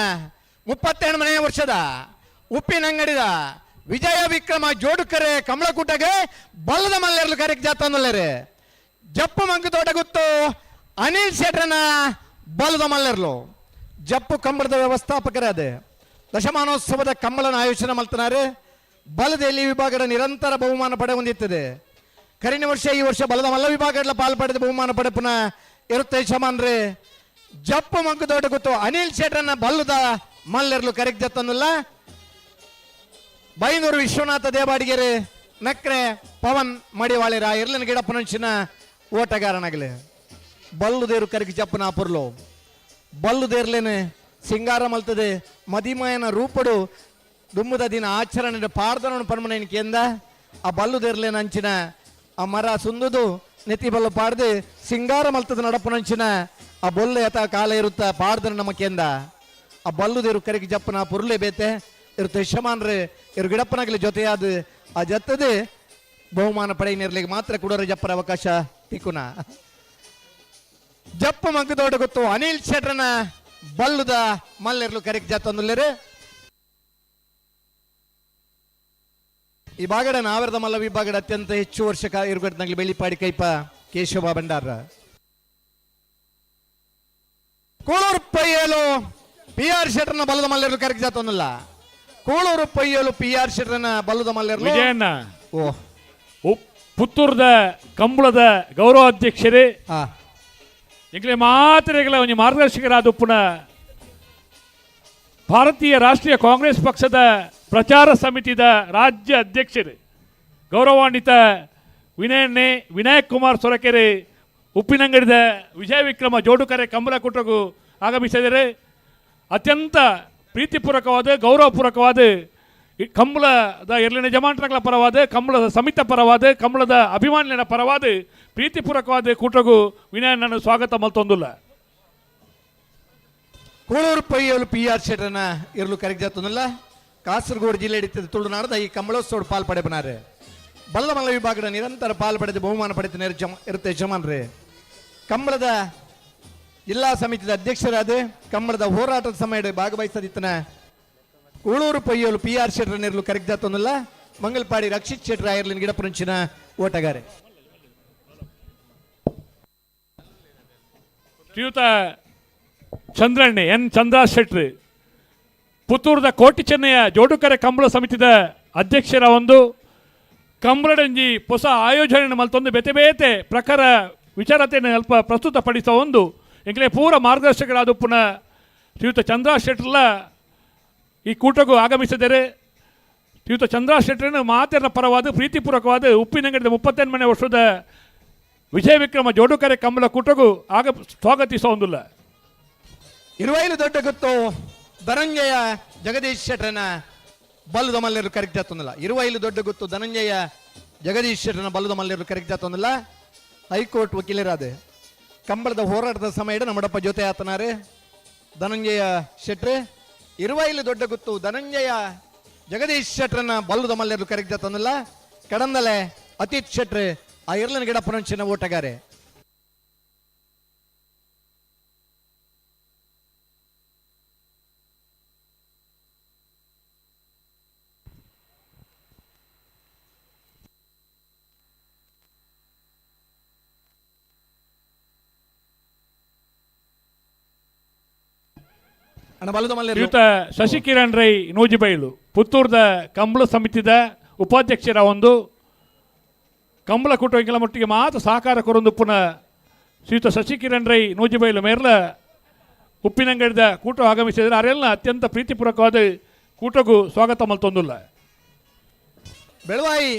38ನೇ ವರ್ಷದ ಉಪ್ಪಿನಂಗಡಿದ ವಿಜಯ ವಿಕ್ರಮ ಜೋಡುಕರೆ ಕಮಲಕುಟಗೆ ಬಲ್ಲದ ಮಲ್ಲೆರ್ಲು ಕರೆಗೆ ಜಾತಂದಲ್ಲೇರೆ ಜಪ್ಪು ಮಂಕು ತೋಟ ಗೊತ್ತು ಅನಿಲ್ ಶೆಟ್ರನ ಬಲದ ಮಲ್ಲೆರ್ಲು ಜಪ್ಪು ಕಂಬಳದ ವ್ಯವಸ್ಥಾಪಕರಾದೆ ದಶಮಾನೋತ್ಸವದ ಕಂಬಳನ ಆಯೋಜನೆ ಮಲ್ತನಾರೆ ಬಲದಲ್ಲಿ ವಿಭಾಗದ ನಿರಂತರ ಬಹುಮಾನ ಪಡೆ ಹೊಂದಿತ್ತದೆ ಕರಿನ ವರ್ಷ ಈ ವರ್ಷ ಬಲದ ಮಲ್ಲ ವಿಭಾಗದ ಪಾಲ್ಪಡೆದ ಬಹುಮಾನ ಪಡೆ ಪುನಃ ಇರುತ್ತೆ ಶಮಾನ್ರೆ ಜಪ್ಪು ಮಂಕು ತೋಟ ಗೊತ್ತು ಅನಿಲ್ ಶೆಟ್ರನ ಬಲ್ಲದ ಮಲ್ಲೆರ್ಲು ಕರೆಗೆ ಜಾತಂದಲ್ಲ ಬೈನೂರು ವಿಶ್ವನಾಥ ದೇವಾಡಿಗೆರೆ ನಕ್ರೆ ಪವನ್ ಮಡಿವಾಳೆರ ಇರ್ಲಿನ ಗಿಡಪ್ಪನಂಚಿನ ಓಟಗಾರನಾಗಲಿ ಬಲ್ಲುದೇರು ಕರಿಗೆ ಜಪ್ಪನ ಪುರ್ಲು ಬಲ್ಲುದೇರ್ಲೇನೆ ಸಿಂಗಾರ ಮಲ್ತದೆ ಮದಿಮಯನ ರೂಪಡು ದುಮ್ಮದ ದಿನ ಆಚರಣೆ ಪಾರ್ದನ ಪರ್ಮನೆನ್ಕೆಂದ ಆ ಬಲ್ಲುದೇರ್ಲೇನ ಅಂಚಿನ ಆ ಮರ ಸುಂದುದು ನೆತಿ ಬಲ್ಲು ಪಾಡ್ದು ಸಿಂಗಾರ ಮಲ್ತದ ನಡಪನಂಚಿನ ಆ ಬೊಲ್ಲೆ ಯಥ ಕಾಲ ಇರುತ್ತ ಪಾಡ್ದನ ನಮಕೆಂದ ಆ ಬಲ್ಲುದೇರು ಕರಿಗೆ ಜಪ್ಪನ ಪುರ್ಲೆ ಬೇತೆ ಇರುತ್ತೆ ಯಶಮಾನ್ರೆ ಇವ್ರು ಗಿಡಪ್ಪನಾಗಲಿ ಜೊತೆಯಾದ ಆ ಜತ್ತದೆ ಬಹುಮಾನ ಪಡೆಯಿರ್ಲಿಕ್ಕೆ ಮಾತ್ರ ಕೊಡೋರು ಜಪ್ಪರ ಅವಕಾಶ ತಿಕ್ಕುನ ಜಪ್ಪ ಮಂಗದೋಡ ಗೊತ್ತು ಅನಿಲ್ ಶೆಟ್ರನ ಬಲ್ಲುದ ಮಲ್ಲೆರ್ಲು ಕರೆಗೆ ಜಾತಂದುಲ್ಲೇರೆ ಈ ಭಾಗದ ನಾವರದ ಮಲ್ಲ ವಿಭಾಗದ ಅತ್ಯಂತ ಹೆಚ್ಚು ವರ್ಷ ಇರುಗಡ್ನಾಗ್ಲಿ ಬೆಳ್ಳಿಪಾಡಿ ಕೈಪ ಕೇಶವ ಭಂಡಾರ ಕೂಳೂರು ಪಯ್ಯಲು PR ಶೆಟ್ರನ ಬಲ್ಲದ ಮಲ್ಲೆರ್ಲು ಕರೆಗೆ ಜಾತಂದಿಲ್ಲ ಕೂಳೂರು ಪಯ್ಯಲು PR ಶೆಟ್ರನ ಬಲ್ಲದ ಮಲ್ಲೆರ್ಲು ವಿಜಯಣ್ಣ ಪುತ್ತೂರದ ಕಂಬಳದ ಗೌರವ ಅಧ್ಯಕ್ಷರೇ ಈಗಲೇ ಮಾತ್ರೆಗಳ ಒಂದು ಮಾರ್ಗದರ್ಶಕರಾದ ಉಪ್ಪುನ ಭಾರತೀಯ ರಾಷ್ಟ್ರೀಯ ಕಾಂಗ್ರೆಸ್ ಪಕ್ಷದ ಪ್ರಚಾರ ಸಮಿತಿದ ರಾಜ್ಯ ಅಧ್ಯಕ್ಷರು ಗೌರವಾನ್ವಿತ ವಿನಾಯಕ್ ಕುಮಾರ್ ಸೊರಕೆರೆ ಉಪ್ಪಿನಂಗಡಿದ ವಿಜಯ ವಿಕ್ರಮ ಜೋಡುಕರೆ ಕಂಬಲಕುಟಗೂ ಆಗಮಿಸಿದರೆ ಅತ್ಯಂತ ಪ್ರೀತಿಪೂರ್ವಕವಾದ ಗೌರವಪೂರ್ವಕವಾದ ಕಂಬಳದ ಎರಲಿನ ಜಮಾಂಟಗಳ ಪರವಾದ ಕಂಬಳದ ಸಮಿತ ಪರವಾದ ಕಂಬಳದ ಅಭಿಮಾನಿಗಳ ಪರವಾದ ಪ್ರೀತಿಪೂರ್ವಕವಾದ ಕೂಟಗೂ ವಿನಯನನ್ನು ಸ್ವಾಗತ ಮಲ್ತೊಂದಿಲ್ಲ ಕೂಳೂರು ಪಯ್ಯಲು PR ಶೆಟ್ರನ ಇರಲು ಕರೆಗೆ ಜಾತೊಂದಿಲ್ಲ ಕಾಸರಗೋಡು ಜಿಲ್ಲೆ ಹಿಡಿತದ ತುಳುನಾಡದ ಈ ಕಂಬಳೋತ್ಸವ ಪಾಲ್ಪಡೆ ಬನಾರೆ ಬಲ್ಲಮಲ್ಲ ವಿಭಾಗದ ನಿರಂತರ ಪಾಲ್ಪಡೆದು ಬಹುಮಾನ ಪಡೆದ ಇರುತ್ತೆ ಯಜಮಾನ್ರೆ ಕಂಬಳದ ಜಿಲ್ಲಾ ಸಮಿತಿಯ ಅಧ್ಯಕ್ಷರಾದ ಕಂಬಳದ ಹೋರಾಟದ ಸಮಯ ಭಾಗವಹಿಸದಿತ್ತನ ಕೂಳೂರು ಪಯ್ಯಲು PR ಶೆಟ್ರನ ಇರಲು ಕರೆಗೆ ಜಾತೊಂದಿಲ್ಲ ಮಂಗಲ್ಪಾಡಿ ರಕ್ಷಿತ್ ಶೆಟ್ರ ಇರ್ಲಿನ ಗಿಡಪುರಂಚಿನ ಓಟಗಾರೆ ಶ್ರೀಯುತ ಚಂದ್ರಣ್ಣೆ ಚಂದ್ರ ಶೆಟ್ಟಿ ಪುತ್ತೂರದ ಕೋಟಿ ಚೆನ್ನಯ್ಯ ಜೋಡುಕರೆ ಕಂಬಳ ಸಮಿತಿದ ಅಧ್ಯಕ್ಷರ ಒಂದು ಕಂಬಳಡಂಜಿ ಹೊಸ ಆಯೋಜನೆ ಮಲ್ತೊಂದು ಬೇತೆ ಬೇತೆ ಪ್ರಕಾರ ವಿಚಾರತೆಯನ್ನು ಅಲ್ಪ ಪ್ರಸ್ತುತಪಡಿಸುವ ಒಂದು ಎಂಕಲೆ ಪೂರ ಮಾರ್ಗದರ್ಶಕರಾದ ಪುನಃ ಶ್ರೀಯುತ ಚಂದ್ರ ಶೆಟ್ರಲ್ಲ ಈ ಕೂಟಗೂ ಆಗಮಿಸಿದರೆ ಶ್ರೀಯುತ ಚಂದ್ರ ಶೆಟ್ಟರನ್ನು ಮಾತೆರ ಪರವಾದ ಪ್ರೀತಿಪೂರ್ವಕವಾದ ಉಪ್ಪಿನಂಗಡಿದ 38ನೇ ವರ್ಷದ ವಿಜಯ ವಿಕ್ರಮ ಜೋಡುಕರೆ ಕಂಬಳ ಕೂಟಗೂ ಆಗ ಸ್ವಾಗತಿಸೋದಿಲ್ಲ. ಇರುವೈಲು ದೊಡ್ಡ ಗೊತ್ತು ಧನಂಜಯ ಜಗದೀಶ್ ಶೆಟ್ಟರನ ಬಲ್ಲದ ಮಲ್ಲೆರು ಕರೆಕ್ಟ್ ಆಗ್ತೊಂದಿಲ್ಲ. ಇರುವೈಲು ದೊಡ್ಡ ಗೊತ್ತು ಧನಂಜಯ ಜಗದೀಶ್ ಶೆಟ್ಟರನ ಬಲ್ಲದ ಮಲ್ಲೆರು ಕರೆಕ್ಟ್ ಆಗ್ತೊಂದಿಲ್ಲ. ಹೈಕೋರ್ಟ್ ವಕೀಲರಾದ ಕಂಬಳದ ಹೋರಾಟದ ಸಮಯ ನಮ್ಮಡಪ್ಪ ಜೊತೆ ಆತನಾರೆ ಧನಂಜಯ ಶೆಟ್ರೆ. ಇರುವೈಲು ದೊಡ್ಡ ಗೊತ್ತು ಧನಂಜಯ ಜಗದೀಶ್ ಶೆಟ್ಟರನ ಬಲ್ಲದ ಮಲ್ಲೆರು ಕರೆಕ್ಟ್ ಆಗ್ತೊಂದಿಲ್ಲ. ಕಡಂದಲೆ ಅತೀತ್ ಶೆಟ್ರೆ ಆ ಇರ್ಲನ ಗಿಡಪ್ಪನಂಚಿನ ಓಟಗಾರೆ. ಶ್ರೀಯುತ ಶಶಿಕಿರಣ್ ರೈ ನೂಜಿಬೈಲು ಪುತ್ತೂರದ ಕಂಬಳ ಸಮಿತಿದ ಉಪಾಧ್ಯಕ್ಷರ ಒಂದು ಕಂಬಳ ಕೂಟಗಳ ಮಟ್ಟಿಗೆ ಮಾತ್ರ ಸಹಕಾರ ಕೊರೊಂದು ಪುನಃ ಶ್ರೀಯುತ ಶಶಿಕಿರಣ್ ರೈ ನೂಜಿಬೈಲು ಮೇರ್ಲ ಉಪ್ಪಿನಂಗಡಿದ ಕೂಟ ಆಗಮಿಸಿದರೆ ಅವರೆಲ್ಲ ಅತ್ಯಂತ ಪ್ರೀತಿಪೂರ್ವಕವಾದ ಕೂಟಗೂ ಸ್ವಾಗತ ಮಲ್ತೊಂದಿಲ್ಲ. ಬೆಳವಾಯಿ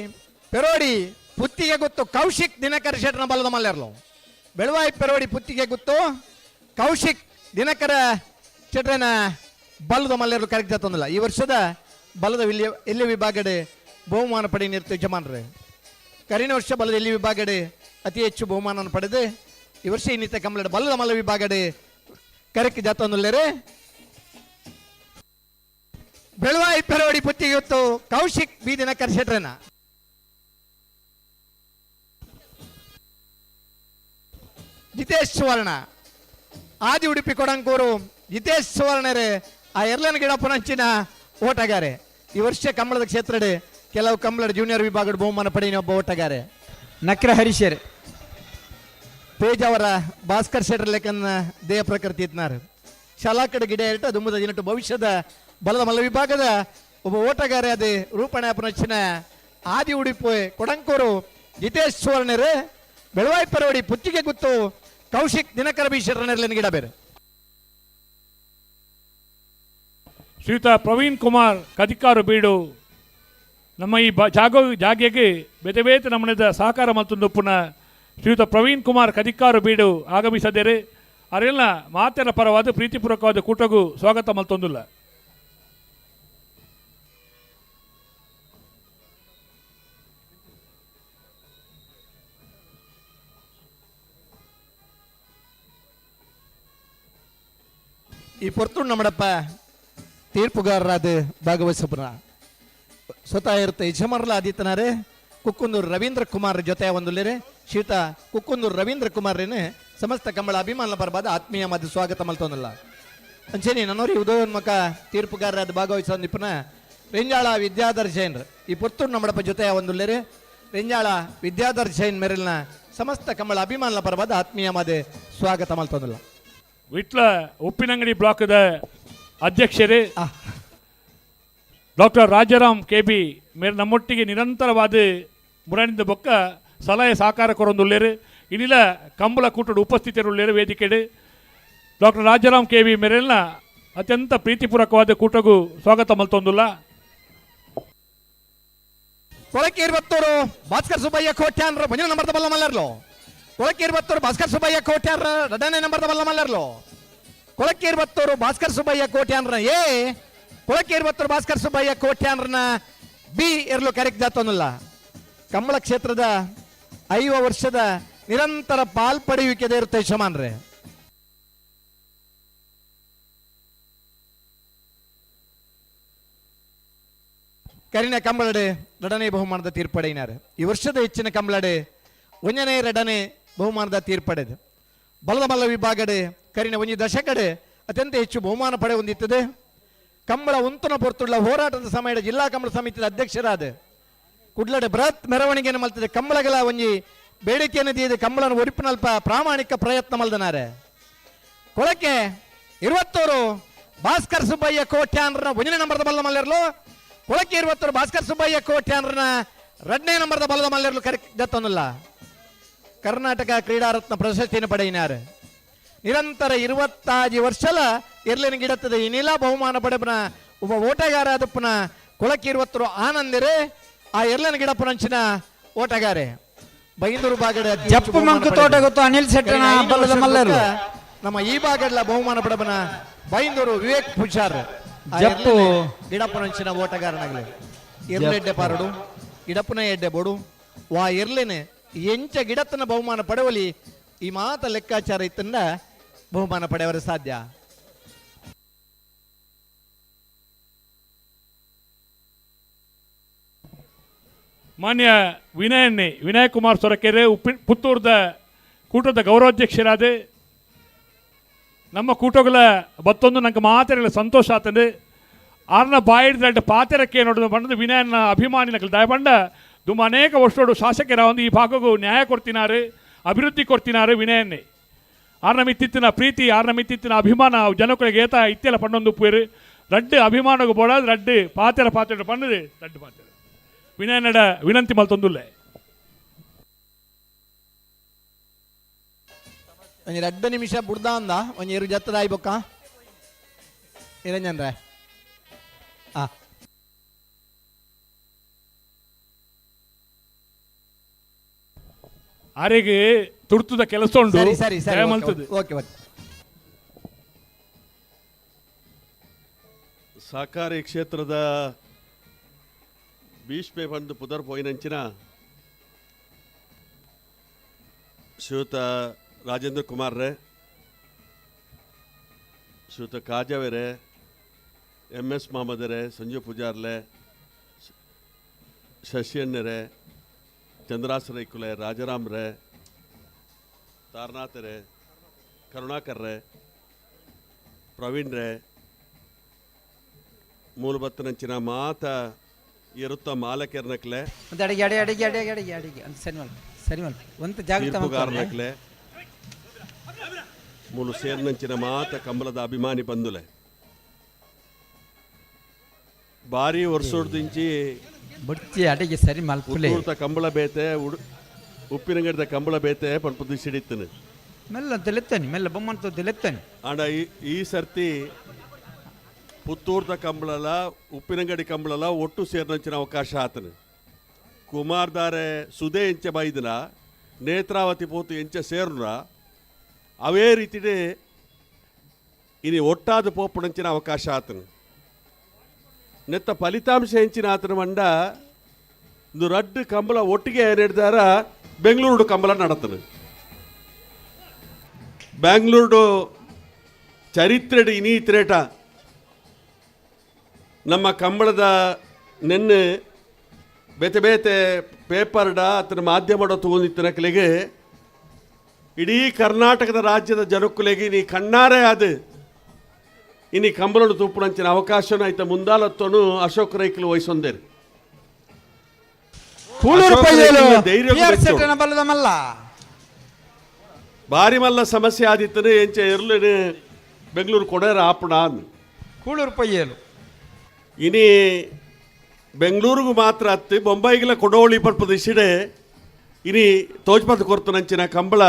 ಪೆರೋಡಿ ಪುತ್ತಿಗೆ ಗೊತ್ತು ಕೌಶಿಕ್ ದಿನಕರ ಶೆಟ್ಟರನ ಬಲ್ಲದ ಮಲ್ಲೆರ್ಲು. ಬೆಳವಾಯಿ ಪೆರೋಡಿ ಪುತ್ತಿಗೆ ಗೊತ್ತು ಕೌಶಿಕ್ ದಿನಕರ ಶೆಟ್ಟರನ ಬಲ್ಲದ ಮಲ್ಲೆರ್ಲು ಕರೆಕ್ಟ್ ಆಗ್ತೊಂದಿಲ್ಲ. ಈ ವರ್ಷದ ಬಲ್ಲದ ಎಲ್ಲಿ ವಿಭಾಗಡೆ ಬಹುಮಾನ ಪಡೆ ನಿರ್ತ ಯಜಮಾನರೇ. ಕರಿನ ವರ್ಷ ಬಲ್ಲದ ಎಲ್ಲಿ ವಿಭಾಗಡೆ ಅತಿ ಹೆಚ್ಚು ಬಹುಮಾನವನ್ನು ಪಡೆದು ಈ ವರ್ಷ ಇನ್ನಿತ ಕಂಬಳ ಬಲ್ಲದ ಮಲ್ಲ ವಿಭಾಗಡೆ ಕರೆಕ್ಟ್ ಜಾತೊಂದಿಲ್ಲರೇ. ಬೆಳವಾಯಿ ಪೆರೋಡಿ ಪುತ್ತಿಗೆ ಗೊತ್ತು ಕೌಶಿಕ್ ಬಿ ದಿನಕರ ಶೆಟ್ಟರನ ಜಿತೇಶ್ ಸುವರ್ಣ ಆದಿ ಉಡುಪಿ ಕೊಡಂಕೂರು ಜಿತೇಶ್ ಸುವರ್ಣರೇ ಆ ಎರ್ಲನ ಗಿಡಪ್ಪನಂಚಿನ ಓಟಗಾರೆ. ಈ ವರ್ಷ ಕಂಬಳದ ಕ್ಷೇತ್ರಡೆ ಕೆಲವು ಕಂಬಳದ ಜೂನಿಯರ್ ವಿಭಾಗದ ಬಹುಮಾನ ಪಡೆಯ ಒಬ್ಬ ಓಟಗಾರೆ. ನಕ್ರ ಹರೀಶರ್ ಪೇಜಾವರ ಭಾಸ್ಕರ್ ಶೆಟ್ಟರ್ ಲೆಕ್ಕನ ದೇಹ ಪ್ರಕೃತಿ ಇದ್ನಾರು ಶಾಲಾಕಡ ಗಿಡ ಇಟ್ಟು ಅದು ಮುಂದೆ ದಿನಟ್ಟು ಭವಿಷ್ಯದ ಬಲದ ಮಲ್ಲ ವಿಭಾಗದ ಒಬ್ಬ ಓಟಗಾರೆ ಅದು ರೂಪಣಾಪನಚ್ಚಿನ ಆದಿ ಉಡುಪಿ ಕೊಡಂಕೂರು ಜಿತೇಶ್ ಸುವರ್ಣರೇ. ಬೆಳವಾಯಿ ಪರವಡಿ ಪುತ್ತಿಗೆ ಗೊತ್ತು ಕೌಶಿಕ್ ದಿನಕರ ಬಿ ಶೆಟ್ಟರನ ಗಿಡ ಬೇರೆ. ಶ್ರೀಯುತ ಪ್ರವೀಣ್ ಕುಮಾರ್ ಕದಿಕಾರು ಬೀಡು ನಮ್ಮ ಈ ಜಾಗೆಗೆ ಬೇತೆ ಬೇತೆ ನಮ್ಮನೆದ ಸಹಕಾರ ಮತ್ತೊಂದು ಪುನಃ ಶ್ರೀಯುತ ಪ್ರವೀಣ್ ಕುಮಾರ್ ಕದಿಕಾರು ಬೀಡು ಆಗಮಿಸದೇರೆ ಅವರೆಲ್ಲ ಮಾತೆರ ಪರವಾದ ಪ್ರೀತಿಪೂರ್ವಕವಾದ ಕೂಟಗೂ ಸ್ವಾಗತ ಮಲ್ತೊಂದಿಲ್ಲ. ಈ ಪೊರ್ತುಂಡು ನಮ್ಮಡಪ್ಪ ತೀರ್ಪುಗಾರರಾದ ಭಾಗವಹಿಸಪುರ ಸ್ವತಃ ಇರುತ್ತೆ ಯಜಮಾನರ ಆದಿತ್ಯನಾರೆ ಕುಕ್ಕುಂದೂರು ರವೀಂದ್ರ ಕುಮಾರ್ ಜೊತೆ ಒಂದುಲ್ಲೇರೆ ಶ್ರೀಯುತ ಕುಕ್ಕುಂದೂರು ರವೀಂದ್ರ ಕುಮಾರ್ರೇನೆ ಸಮಸ್ತ ಕಂಬಳ ಅಭಿಮಾನ ಬರಬಾದ ಆತ್ಮೀಯ ಮಧ್ಯ ಸ್ವಾಗತ ಮಲ್ತೊಂದಿಲ್ಲ. ಅಂಚೆನಿ ನನ್ನೋರಿ ಉದಯೋನ್ಮುಖ ತೀರ್ಪುಗಾರರಾದ ಭಾಗವಹಿಸೋದಿಪ್ಪನ ರೆಂಜಾಳ ವಿದ್ಯಾಧರ್ ಜೈನ್ ಈ ಪೊರ್ತುಂಡು ನಮ್ಮಡಪ್ಪ ಜೊತೆ ಒಂದುಲ್ಲೇರೆ ರೆಂಜಾಳ ವಿದ್ಯಾಧರ್ ಜೈನ್ ಮೇರೆಲ್ನ ಸಮಸ್ತ ಕಂಬಳ ಅಭಿಮಾನ ಬರಬಾದ ಆತ್ಮೀಯ ಮಧ್ಯ ಸ್ವಾಗತ ಮಲ್ತೊಂದಿಲ್ಲ. ವಿಟ್ಲ ಉಪ್ಪಿನಂಗಡಿ ಬ್ಲಾಕ್ದ ಅಧ್ಯಕ್ಷರೇ ಡಾಕ್ಟರ್ ರಾಜಾರಾಮ್ ಕೆಬಿ ಮೇರೆ ನಮ್ಮೊಟ್ಟಿಗೆ ನಿರಂತರವಾದ ಮುರಣಿಂದ ಬೊಕ್ಕ ಸಲಹೆ ಸಹಕಾರ ಕೊರೊಂದುಲ್ಲೇರು ಇನ್ನಿಲ ಕಂಬಳ ಕೂಟದ ಉಪಸ್ಥಿತರುಳ್ಳೇರು ವೇದಿಕೆಡೆ ಡಾಕ್ಟರ್ ರಾಜಾರಾಮ್ ಕೆಬಿ ಮೇರೆಲ್ನ ಅತ್ಯಂತ ಪ್ರೀತಿಪೂರ್ವಕವಾದ ಕೂಟಗೂ ಸ್ವಾಗತ ಮಲ್ತೊಂದಿಲ್ಲ. ಕೊಳಕೆ 20 ಭಾಸ್ಕರ್ ಸುಬ್ಬಯ್ಯ ಕೋಟ್ಯಾನ್ರ ಮುಂದಿನ ನಂಬರ್ದ ಬಲ್ಲ ಮಲ್ಲರ್ಲು. ಕೊಳಕೆ 20 ಭಾಸ್ಕರ್ ಸುಬ್ಬಯ್ಯ ಕೋಟ್ಯಾನ್ರ ಎರಡನೇ ನಂಬರ್ದ ಬಲ್ಲ ಮಲ್ಲರ್ಲು. ಕೊಳಕೆ 20 ಭಾಸ್ಕರ್ ಸುಬ್ಬಯ್ಯ ಕೋಟ್ಯಾನ್ರ ಎ ಕೊಳಕೆ 20 ಭಾಸ್ಕರ್ ಸುಬ್ಬಯ್ಯ ಕೋಟ್ಯಾನ್ರನ ಬಿ ಇರ್ಲು ಕರೆಕ್ಟ್ ಜಾತೊಂದಿಲ್ಲ. ಕಂಬಳ ಕ್ಷೇತ್ರದ 5 ವರ್ಷದ ನಿರಂತರ ಪಾಲ್ಪಡೆಯುವಿಕೆ ಇರುತ್ತೆ ಯಜಮಾನ್ರೆ. ಕರಿನ ಕಂಬಳಡೆ ಎರಡನೇ ಬಹುಮಾನದ ತೀರ್ಪಡೆಯಿನಾರೆ. ಈ ವರ್ಷದ ಹೆಚ್ಚಿನ ಕಂಬಳಡೆ ಒಂದನೇ ಎರಡನೇ ಬಹುಮಾನದ ತೀರ್ಪಡೆದು ಬಲದ ಮಲ್ಲ ವಿಭಾಗಡೆ ಕರಿನ ಒಂಜಿ ದಶಕಡೆ ಅತ್ಯಂತ ಹೆಚ್ಚು ಬಹುಮಾನ ಪಡೆ ಹೊಂದಿತ್ತದೆ. ಕಂಬಳ ಉಂತನ ಪೊರ್ತುಳ್ಳ ಹೋರಾಟದ ಸಮಯದ ಜಿಲ್ಲಾ ಕಂಬಳ ಸಮಿತಿಯ ಅಧ್ಯಕ್ಷರಾದ ಕುಡ್ಲಡೆ ಬೃಹತ್ ಮೆರವಣಿಗೆಯನ್ನು ಮಲ್ತದೆ. ಕಂಬಳಗಳ ಒಂಜಿ ಬೇಡಿಕೆಯನ್ನು ದಿಯದೆ ಕಂಬಳನ ಒಡಿಪಿನಲ್ಪ ಪ್ರಾಮಾಣಿಕ ಪ್ರಯತ್ನ ಮಲ್ದನಾರೆ. ಕೊಳಕೆ 20 ಭಾಸ್ಕರ್ ಸುಬ್ಬಯ್ಯ ಕೋಟ್ಯಾನ್ರನ ಒಂದನೇ ನಂಬರ್ದ ಬಲ್ಲದ ಮಲ್ಲೆರ್ಲು. ಕೊಳಕೆ 20 ಭಾಸ್ಕರ್ ಸುಬ್ಬಯ್ಯ ಕೋಟ್ಯಾನ್ರನ ಎರಡನೇ ನಂಬರ್ದ ಬಲ್ಲದ ಮಲ್ಲೆರ್ಲು ಕರೆಕ್ಟ್ ಜತ್ತೊಂದಿಲ್ಲ. ಕರ್ನಾಟಕ ಕ್ರೀಡಾರತ್ನ ಪ್ರಶಸ್ತಿಯನ್ನು ಪಡೆಯಿನಾರೆ. ನಿರಂತರ 25 ವರ್ಷಲ ಇರ್ಲಿನ ಗಿಡತ್ತದೆ ಇನ್ನಿಲ್ಲ ಬಹುಮಾನ ಪಡೆಪನ ಒಬ್ಬ ಓಟಗಾರ ಅದಪ್ಪನ ಕೊಳಕಿರುವತ್ತರು ಆನಂದಿರೆ ಆ ಎರ್ಲನ ಗಿಡಪ್ಪನಂಚಿನ ಓಟಗಾರೆ ಬೈಂದೂರು ಬಾಗಡ ಜಪ್ಪು ಮಂಕು ತೋಟ ಗೊತ್ತು ಅನಿಲ್ ಶೆಟ್ಟನ ಬಲ್ಲದ ಮಲ್ಲರು ನಮ್ಮ ಈ ಬಾಗಡ್ಲ ಬಹುಮಾನ ಪಡಬನ ಬೈಂದೂರು ವಿವೇಕ್ ಪೂಜಾರ್ ಜಪ್ಪು ಗಿಡಪ್ಪನಂಚಿನ ಓಟಗಾರನಾಗಲಿ ಎರ್ಲೆಡ್ಡೆ ಪಾರಡು ಗಿಡಪ್ಪನ ಎಡ್ಡೆ ಬೋಡು ವಾ ಎರ್ಲೆನೆ ಎಂಚ ಗಿಡತ್ತನ ಬಹುಮಾನ ಪಡೆವಲಿ ಈ ಮಾತ ಲೆಕ್ಕಾಚಾರ ಇತ್ತಂದ ಬಹುಮಾನ ಪಡೆಯವರು ಸಾಧ್ಯ. ಮಾನ್ಯ ವಿನಯ್ ಕುಮಾರ್ ಸೊರಕೆರೆ ಪುತ್ತೂರದ ಕೂಟದ ಗೌರವಾಧ್ಯಕ್ಷರಾದ ನಮ್ಮ ಕೂಟಗಳ ಬತ್ತೊಂದು ನಂಗೆ ಮಾತೆರಲ್ಲ ಸಂತೋಷ ಆತಂದು ಆರ್ನ ಬಾಯಿಡ್ದ ಪಾತೆರಕ್ಕೆ ನೋಡಿದ ಬಂದು ವಿನಯನ ಅಭಿಮಾನಿ ನಕಲು ದಯಪಂಡ ದುಮ್ಮ ಅನೇಕ ವರ್ಷೋಡು ಶಾಸಕರ ಒಂದು ಈ ಭಾಗಕ್ಕೂ ನ್ಯಾಯ ಕೊಡ್ತಿನಾರು ಅಭಿವೃದ್ಧಿ ಕೊಡ್ತಿನಾರು ವಿನಯನ್ನೇ ಆರ್ನ ಮಿತ್ತಿತ್ತಿನ ಪ್ರೀತಿ ಆರ್ನ ಮಿತ್ತಿತ್ತಿನ ಅಭಿಮಾನ ಜನಗಳಿಗೆ ಏತ ಇತ್ತೆಲ್ಲ ಪಂಡೊಂದು ಉಪ್ಪೇರು ರಡ್ಡು ಅಭಿಮಾನಗೂ ಬೋಡಾದ ರಡ್ಡು ಪಾತೆರ ಪಂಡದು ರಡ್ಡು ಪಾತೆರ ವಿನಯನಡ ವಿನಂತಿ ಮಲ್ತೊಂದುಲ್ಲೆ ಒಂಜಿ 2 ನಿಮಿಷ ಬುಡ್ದ ಅಂದ ಒಂಜಿ ಇರು ಜತ್ತದ ಆಯ್ಬೊಕ್ಕ ನಿರಂಜನ್ರೆ ಆರೆಗೆ ತುರ್ತುದ ಕೆಲಸ ಉಂಟು ಸರಿ ಸಹಕಾರಿ ಕ್ಷೇತ್ರದ ಭೀಷ್ಮೆ ಬಂದು ಪುದರ್ ಪೋಯಿನಂಚಿನ ಶ್ರೀಯುತ ರಾಜೇಂದ್ರ ಕುಮಾರ್ರೆ ಶ್ರೀಯುತ ಕಾಜಾವೆರೆ MS ಮೊಹಮ್ಮದರೆ ಸಂಜೀವ್ ಪೂಜಾರ್ಲೆ ಶಶಿ ಅಣ್ಣರೆ ಚಂದ್ರಾಸ ರೈಕುಲೆ ರಾಜಾರಾಮ್ರೆ ತಾರನಾಥರೆ ಕರುಣಾಕರ್ರೆ ಪ್ರವೀಣ್ರೆ ಮೂಲಭತ್ತನಂಚಿನ ಮಾತ ಇರುತ್ತ ಮಾಲಕೆರ್ನಕ್ಲೆ ತೀರ್ಪುಗಾರನಕ್ಲೆ ಮೂಲು ಸೇರ್ನಂಚಿನ ಮಾತ ಕಂಬಲದ ಅಭಿಮಾನಿ ಬಂದುಲೆ ಭಾರಿ ವರ್ಷೋಡ್ದಿಂಚಿ ಬಡ್ತಿ ಅಡಿಗೆ ಸರಿ ಮಲ್ಪುಲೆ ಕಂಬಳ ಬೇತೆ ಉಪ್ಪಿನಗಡದ ಕಂಬಳ ಬೇತೆ ಪಂಪುದು ಸಿಡಿತನು ಮೆಲ್ಲ ತೆಲೆತ್ತಾನೆ ಮೆಲ್ಲ ಬೊಮ್ಮಂತ ತೆಲೆತ್ತಾನೆ ಆಂಡ ಈ ಸರ್ತಿ ಪುತ್ತೂರ್ದ ಕಂಬಳಲ ಉಪ್ಪಿನಂಗಡಿ ಕಂಬಳಲ ಒಟ್ಟು ಸೇರ್ನಂಚಿನ ಅವಕಾಶ ಆತನು ಕುಮಾರ್ದಾರೆ ಸುದೇ ಎಂಚ ಬೈದನ ನೇತ್ರಾವತಿ ಪೋತು ಎಂಚ ಸೇರ್ನ ಅವೇ ರೀತಿಡೆ ಇನಿ ಒಟ್ಟಾದ ಪೋಪುನಂಚಿನ ಅವಕಾಶ ಆತನು ನೆತ್ತ ಫಲಿತಾಂಶ ಹೆಂಚಿನ ಆತನ ಮಂಡ ಒಂದು ರಡ್ಡು ಕಂಬಳ ಒಟ್ಟಿಗೆ ನಡೆದಾರ ಬೆಂಗಳೂರು ಕಂಬಳ ನಡತನು ಬೆಂಗಳೂರು ಚರಿತ್ರೆಡು ಇನಿ ತ್ರೇಟ ನಮ್ಮ ಕಂಬಳದ ನೆನ್ನೆ ಬೇತೆ ಬೇತೆ ಪೇಪರ್ಡ ಅತನ ಮಾಧ್ಯಮಡ ತಗೊಂಡಿತ್ತಿನಕಲೆಗೆ ಇಡೀ ಕರ್ನಾಟಕದ ರಾಜ್ಯದ ಜನಕ್ಕುಲೆಗೆ ನೀ ಕಣ್ಣಾರೆ ಅದು ಇನಿ ಕಂಬಳನು ತೂಪುನಂಚಿನ ಅವಕಾಶನ ಆಯ್ತ ಮುಂದಾಲತ್ತನು ಅಶೋಕ್ ರೈಕಲು ವಹಿಸೊಂದೇರು ಭಾರಿ ಮಲ್ಲ ಸಮಸ್ಯೆ ಆದಿತ್ತನೆ ಎಂಚ ಎರ್ಲೇನೆ ಬೆಂಗಳೂರು ಕೊಡೇರ ಆಪಣ ಕೂಳೂರು ಪಯ್ಯಲು ಇನಿ ಬೆಂಗಳೂರಿಗೂ ಮಾತ್ರ ಹತ್ತಿ ಬೊಂಬೈಗಿಲ ಕೊಡೋಳಿ ಪಡ್ಪದ ಇಸಿಡೆ ಇನಿ ತೋಜ್ಪದ ಕೊರ್ತನಂಚಿನ ಕಂಬಳ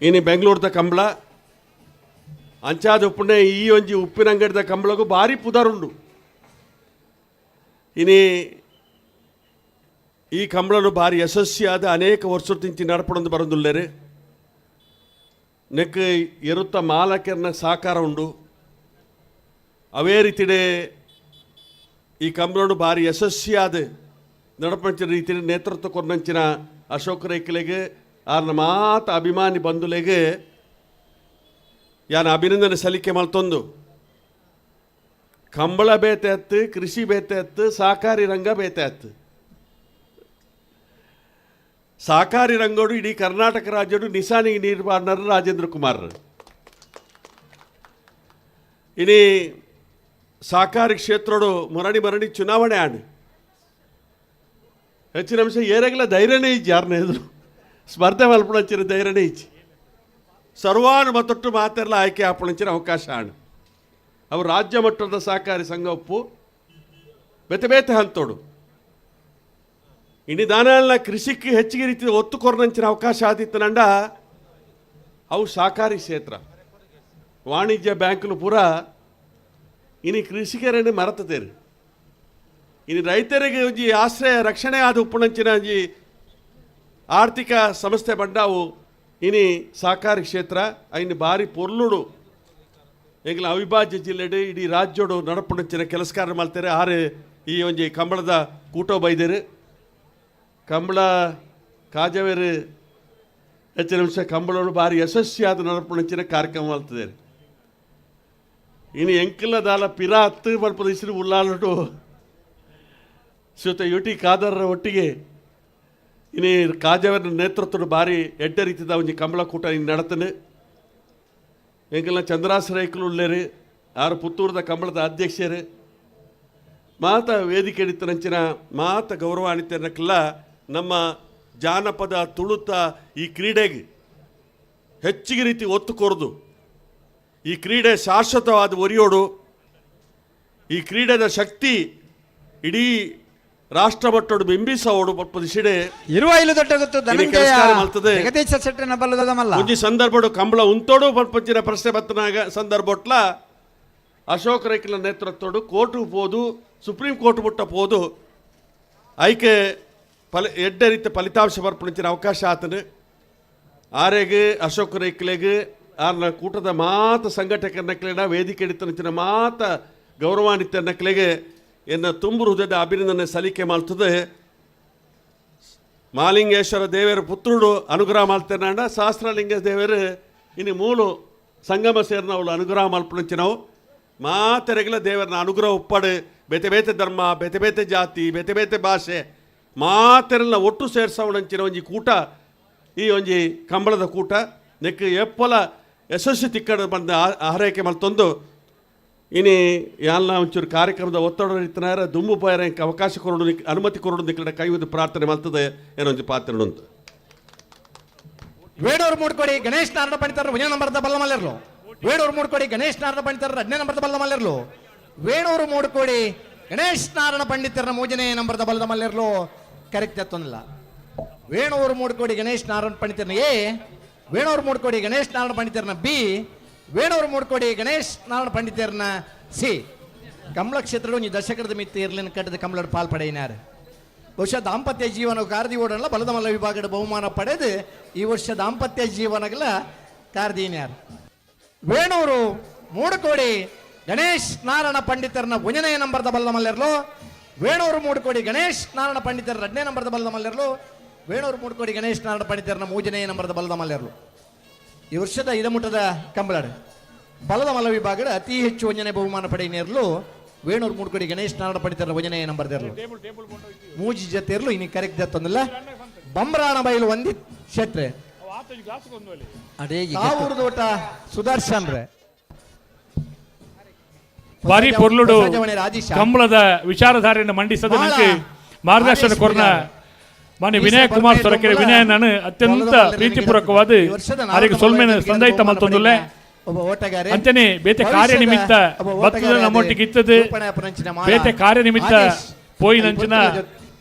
ಇನಿ ಬೆಂಗಳೂರದ ಕಂಬಳ ಅಂಚಾದ ಉಪ್ಪುನೆ ಈ ಒಂಜಿ ಉಪ್ಪಿನಂಗಡಿದ ಕಂಬಳಗೂ ಭಾರಿ ಪುದರುಂಡು ಇನಿ ಈ ಕಂಬಳನು ಭಾರಿ ಯಶಸ್ವಿಯಾದ ಅನೇಕ ವರ್ಷ ತಿಂಚಿ ನಡಪಡೊಂದು ಬರೋದುಲ್ಲೇರು ನೆಕ್ ಇರುತ್ತ ಮಾಲಕೆರ್ನ ಸಹಕಾರ ಉಂಡು ಅವೇ ರೀತಿಡೆ ಈ ಕಂಬಳನು ಭಾರಿ ಯಶಸ್ವಿಯಾದ ನಡಪಂಚಿನ ರೀತಿ ನೇತೃತ್ವ ಕೊರ್ನಂಚಿನ ಅಶೋಕ್ ರೈಕಲೆಗೆ ಆರ್ನ ಮಾತ ಅಭಿಮಾನಿ ಬಂಧುಲೆಗೆ ಯಾನ ಅಭಿನಂದನೆ ಸಲ್ಲಿಕೆ ಮಲ್ತೊಂದು ಕಂಬಳ ಬೇತೆ ಹತ್ತು ಕೃಷಿ ಬೇತೆ ಹತ್ತು ಸಹಕಾರಿ ರಂಗ ಬೇತೆ ಹತ್ತು ಸಹಕಾರಿ ರಂಗೋಡು ಇಡೀ ಕರ್ನಾಟಕ ರಾಜ್ಯಡು ನಿಶಾನಿಗೆ ನಿರ್ಮಾಣ ರಾಜೇಂದ್ರ ಕುಮಾರ್ ಇನಿ ಸಹಕಾರಿ ಕ್ಷೇತ್ರಡು ಮರಣಿ ಚುನಾವಣೆ ಆಡು ಹೆಚ್ಚಿನ ಅಂಶ ಏರೆಗಲ ಧೈರ್ಯನೇ ಇಜ್ಜಿ ಯಾರನ್ನ ಎದುರು ಸ್ಪರ್ಧೆ ಮಲ್ಪಣಂಚಿನ ಧೈರ್ಯನೇ ಇಜ್ಜಿ ಸರ್ವಾನುಮತೊಟ್ಟು ಮಾತೆಲ್ಲ ಆಯ್ಕೆ ಆಪಣಂಚಿನ ಅವಕಾಶ ಆಡು ಅವು ರಾಜ್ಯ ಮಟ್ಟದ ಸಹಕಾರಿ ಸಂಘ ಒಪ್ಪು ಬೇತೆ ಬೇತೆ ಹಂತೋಡು ಇನಿ ದಾನ ಕೃಷಿಗೆ ಹೆಚ್ಚಿಗೆ ರೀತಿ ಒತ್ತು ಕೊರನಂಚಿನ ಅವಕಾಶ ಆದಿತ್ತು ನಂಡ ಅವು ಸಹಕಾರಿ ಕ್ಷೇತ್ರ ವಾಣಿಜ್ಯ ಬ್ಯಾಂಕ್ಲು ಪೂರ ಇನ್ನು ಕೃಷಿಕರನ್ನು ಮರೆತದೇರು ಇನ್ನು ರೈತರಿಗೆ ಒಂಜಿ ಆಶ್ರಯ ರಕ್ಷಣೆ ಆದ ಉಪ್ಪುಣಂಚಿನ ಒಂಜಿ ಆರ್ಥಿಕ ಸಂಸ್ಥೆ ಬಂಡಾವು ಇನಿ ಸಹಕಾರಿ ಕ್ಷೇತ್ರ ಐನು ಬಾರಿ ಪೊರ್ಲುಡು ಎಂಗ್ಲ ಅವಿಭಾಜ್ಯ ಜಿಲ್ಲೆಡು ಇಡೀ ರಾಜ್ಯೋಡು ನಡಪುಣಂಚಿನ ಕೆಲಸಕಾರ ಮಾಡ್ತಾರೆ ಆರು ಈ ಒಂಜಿ ಕಂಬಳದ ಕೂಟೋ ಬೈದೇರು ಕಂಬಳ ಕಾಜವೇರು ಹೆಚ್ಚಿನ ನಿಮಿಷ ಕಂಬಳೋಡು ಬಾರಿ ಯಶಸ್ವಿಯಾದ ನಡಪುಣಂಚಿನ ಕಾರ್ಯಕ್ರಮ ಮಾಡ್ತಿದ್ದಾರೆ ಇನ್ನು ಎಂಕಲದಾಲ ಪಿರಾ ಹತ್ತು ಮಲ್ಪದ ಇಸಿರು ಉಲ್ಲಾಲಟು ಶ್ರೀಯುತ ಯು ಟಿ ಖಾದರ್ ಒಟ್ಟಿಗೆ ಇನ್ನು ಕಾಜವರ ನೇತೃತ್ವದ ಬಾರಿ ಎಡ್ಡ ರೀತಿಯ ಒಂಜಿ ಕಂಬಳ ಕೂಟ ಇನ್ನು ನಡತನೆ ಎಂಕಲ್ನ ಚಂದ್ರಾಸರೈಕಲು ಉಳ್ಳೇರು ಆರು ಪುತ್ತೂರದ ಕಂಬಳದ ಅಧ್ಯಕ್ಷರು ಮಾತ ವೇದಿಕೆ ಹಿಡಿತನಂಚಿನ ಮಾತ ಗೌರವ ಅಣಿತನಕ್ಕೆಲ್ಲ ನಮ್ಮ ಜಾನಪದ ತುಳುತ ಈ ಕ್ರೀಡೆಗೆ ಹೆಚ್ಚಿಗೆ ರೀತಿ ಒತ್ತು ಕೊರದು ಈ ಕ್ರೀಡೆ ಶಾಶ್ವತವಾದ ಒರಿಯೋಡು ಈ ಕ್ರೀಡೆದ ಶಕ್ತಿ ಇಡೀ ರಾಷ್ಟ್ರ ಮಟ್ಟೋಡು ಬಿಂಬಿಸೋಡು ಪದಿಸಿಡೆ ಇರುವ ಇಲು ದೊಡ್ಡ ಗೊತ್ತು ಜಗದೀಶ ಶೆಟ್ಟನ ಬಲ್ಲದಮಲ್ಲ ಒಂಜಿ ಸಂದರ್ಭಡು ಕಂಬಳ ಉಂತೋಡು ಪಂಚಿನ ಪ್ರಶ್ನೆ ಬತ್ತನಾಗ ಸಂದರ್ಭಟ್ಲ ಅಶೋಕ್ ರೈಕಲ ನೇತೃತ್ವಡು ಕೋರ್ಟು ಹೋದು ಸುಪ್ರೀಂ ಕೋರ್ಟ್ ಮುಟ್ಟ ಹೋದು ಐಕೆ ಎಡ್ಡ ರೀತಿಯ ಫಲಿತಾಂಶ ಬರ್ಪಣಿಸಿನ ಅವಕಾಶ ಆತನು ಆರೆಗೆ ಅಶೋಕ್ ರೈಕ್ಲೆಗೆ ಆರ್ನ ಕೂಟದ ಮಾತ ಸಂಘಟಕರನಕ್ಲೆನ ವೇದಿಕೆ ಹಿಡಿತನಚಿನ ಮಾತ ಗೌರವಾನ್ವಿತನಕ್ಲೆಗೆ ಎನ್ನ ತುಂಬು ಹೃದಯದ ಅಭಿನಂದನೆ ಸಲ್ಲಿಕೆ ಮಾಡ್ತದೆ ಮಾಲಿಂಗೇಶ್ವರ ದೇವರ ಪುತ್ರುಡು ಅನುಗ್ರಹ ಮಾಡ್ತೇನೆ ಸಹಸ್ರಲಿಂಗ ದೇವರು ಇನ್ನು ಮೂಲು ಸಂಗಮ ಸೇರಿನ ಅವಳು ಅನುಗ್ರಹ ಮಲ್ಪಣಿಸಿನವು ಮಾತೆರೆಗಲ ದೇವರನ್ನ ಅನುಗ್ರಹ ಉಪ್ಪಡು ಬೇತೆ ಬೇತೆ ಧರ್ಮ ಬೇತೆ ಬೇತೆ ಜಾತಿ ಬೇತೆ ಬೇತೆ ಭಾಷೆ ಮಾತೆರೆಲ್ಲ ಒಟ್ಟು ಸೇರಿಸವಣಂಚಿನ ಒಂಜಿ ಕೂಟ ಈ ಒಂಜಿ ಕಂಬಳದ ಕೂಟ ನೆಕ್ ಎಪ್ಪಲ ಯಶಸ್ವಿ ತಿಕ್ಕಡ ಬಂದ ಆರೈಕೆ ಮಲ್ತೊಂದು ಇನಿ ಯಾಲ್ನ ಒಂಚೂರು ಕಾರ್ಯಕ್ರಮದ ಒತ್ತಡ ಇತ್ತನಾರ ದುಂಬು ಪೈರ ಅವಕಾಶ ಕೊರಡು ಅನುಮತಿ ಕೊರಡು ನಿಕ್ಕಡ ಕೈವಿದ್ದು ಪ್ರಾರ್ಥನೆ ಮಾಡ್ತದೆ ಏನೊಂದು ಪಾತ್ರ ಉಂಟು వేడూరు మూడుకోడి గణేష్ నారాయణ పండితారు ఉదయం నంబర్ದ ಬಲ್ಲ ಮಲ್ಲೆರ್ಲು వేడూరు ಮೂಡುಕೋಡಿ ಗಣೇಶ್ ನಾರಾಯಣ పండితారు 10ನೇ ನಂಬರ್ದ ಬಲ್ಲ ಮಲ್ಲೆರ್ಲು వేಣೂರು ಮೂಡುಕೋಡಿ ಗಣೇಶ್ ನಾರಾಯಣ ಪಂಡಿತರ 3ನೇ ನಂಬರ್ದ ಬಲ್ಲದ ಮಲ್ಲೆರ್ಲು ಕರೆಕ್ಟ್ ಎತ್ತೊಂದಿಲ್ಲ వేಣೂರು ಮೂಡುಕೋಡಿ ಗಣೇಶ್ ನಾರಾಯಣ ಪಂಡಿತರನ ಎ వేಣೂರು ಮೂಡುಕೋಡಿ ಗಣೇಶ್ ನಾರಾಯಣ ಪಂಡಿತರನ ಬಿ వేಣೂರು ಮೂಡುಕೋಡಿ ಗಣೇಶ್ ನಾರಾಯಣ ಪಂಡಿತರನ ಸಿ ಕಮಲ ಕ್ಷೇತ್ರಡು ಈ ದಶಕದ ಮಿತಿ ಇರ್ಲಿನ ಕಟ್ಟದ ಕಮಲಡ್ ಪಾಲ್ಪಡೆಯಿನಾರು ಬಹುಶಃ ದಾಂಪತ್ಯ ಜೀವನ ಕಾರ್ದಿ ಓಡಲ್ಲ ಬಲದ ಮಲ್ಲ ವಿಭಾಗದ ಬಹುಮಾನ ಪಡೆದು ಈ ವರ್ಷ ದಾಂಪತ್ಯ ಜೀವನಗಳ ಕಾರ್ದಿನ್ಯಾರು వేణೂರು ಮೂಡುಕೋಡಿ ಗಣೇಶ್ ನಾರಾಯಣ ಪಂಡಿತರನ 1ನೇ ನಂಬರ್ದ ಬಲ್ಲದ ಮಲ್ಲೆರ್ಲು వేణೂರು ಮೂಡುಕೋಡಿ ಗಣೇಶ್ ನಾರಾಯಣ ಪಂಡಿತರ 2ನೇ ನಂಬರ್ದ ಬಲ್ಲದ ಮಲ್ಲೆರ್ಲು వేణೂರು ಮೂಡುಕೋಡಿ ಗಣೇಶ್ ನಾರಾಯಣ ಪಂಡಿತರನ 3ನೇ ನಂಬರ್ದ ಬಲ್ಲದ ಮಲ್ಲೆರ್ಲು ಈ ವರ್ಷದ ಇದಮುಟ್ಟದ ಕಂಬಳಡ್ ಬಲದ ಮಲ್ಲ ವಿಭಾಗದ ಅತಿ ಹೆಚ್ಚು 1ನೇ ಬಹುಮಾನ ಪಡೆಯಿನೇರ್ಲು వేణೂರು ಮೂಡುಕೋಡಿ ಗಣೇಶ್ ನಾರಾಯಣ ಪಂಡಿತರ 1ನೇ ನಂಬರ್ದೆರ್ಲು ಮೂಜಿ ಜೊತೆರ್ಲು ಇನ್ನು ಕರೆಕ್ಟ್ ಜತ್ತೊಂದಿಲ್ಲ ಬಂಬ್ರಾಣ ಬೈಲು ಒಂದಿ ಶೆಟ್ರೆ ತಾವೂರುದೋಟ ಸುದರ್ಶನ್ ರೇ ಬಾರಿ ಪೊರ್ಲುಡು ಕಂಬಳದ ವಿಚಾರಧಾರೆಯನ್ನು ಮಂಡಿಸದಕ್ಕೆ ಮಾರ್ಗದರ್ಶನ ಕೊರನ ಮಾನ್ಯ ವಿನಯ್ ಕುಮಾರ್ ಸೊರಕೆರೆ ವಿನಯ ನಾನು ಅತ್ಯಂತ ಪ್ರೀತಿಪೂರ್ವಕವಾದ ಅವರಿಗೆ ಸೊಲ್ಮೆನ ಸಂದೈತ ಮಲ್ತೊಂದುಲ್ಲೆ ಅಂತೆಯೇ ಬೇತೆ ಕಾರ್ಯ ನಿಮಿತ್ತ ಭಕ್ತದ ನಮ್ಮೊಟ್ಟಿಗೆ ಇತ್ತದು ಬೇತೆ ಕಾರ್ಯ ನಿಮಿತ್ತ ಪೋಯಿ ನಂಚಿನ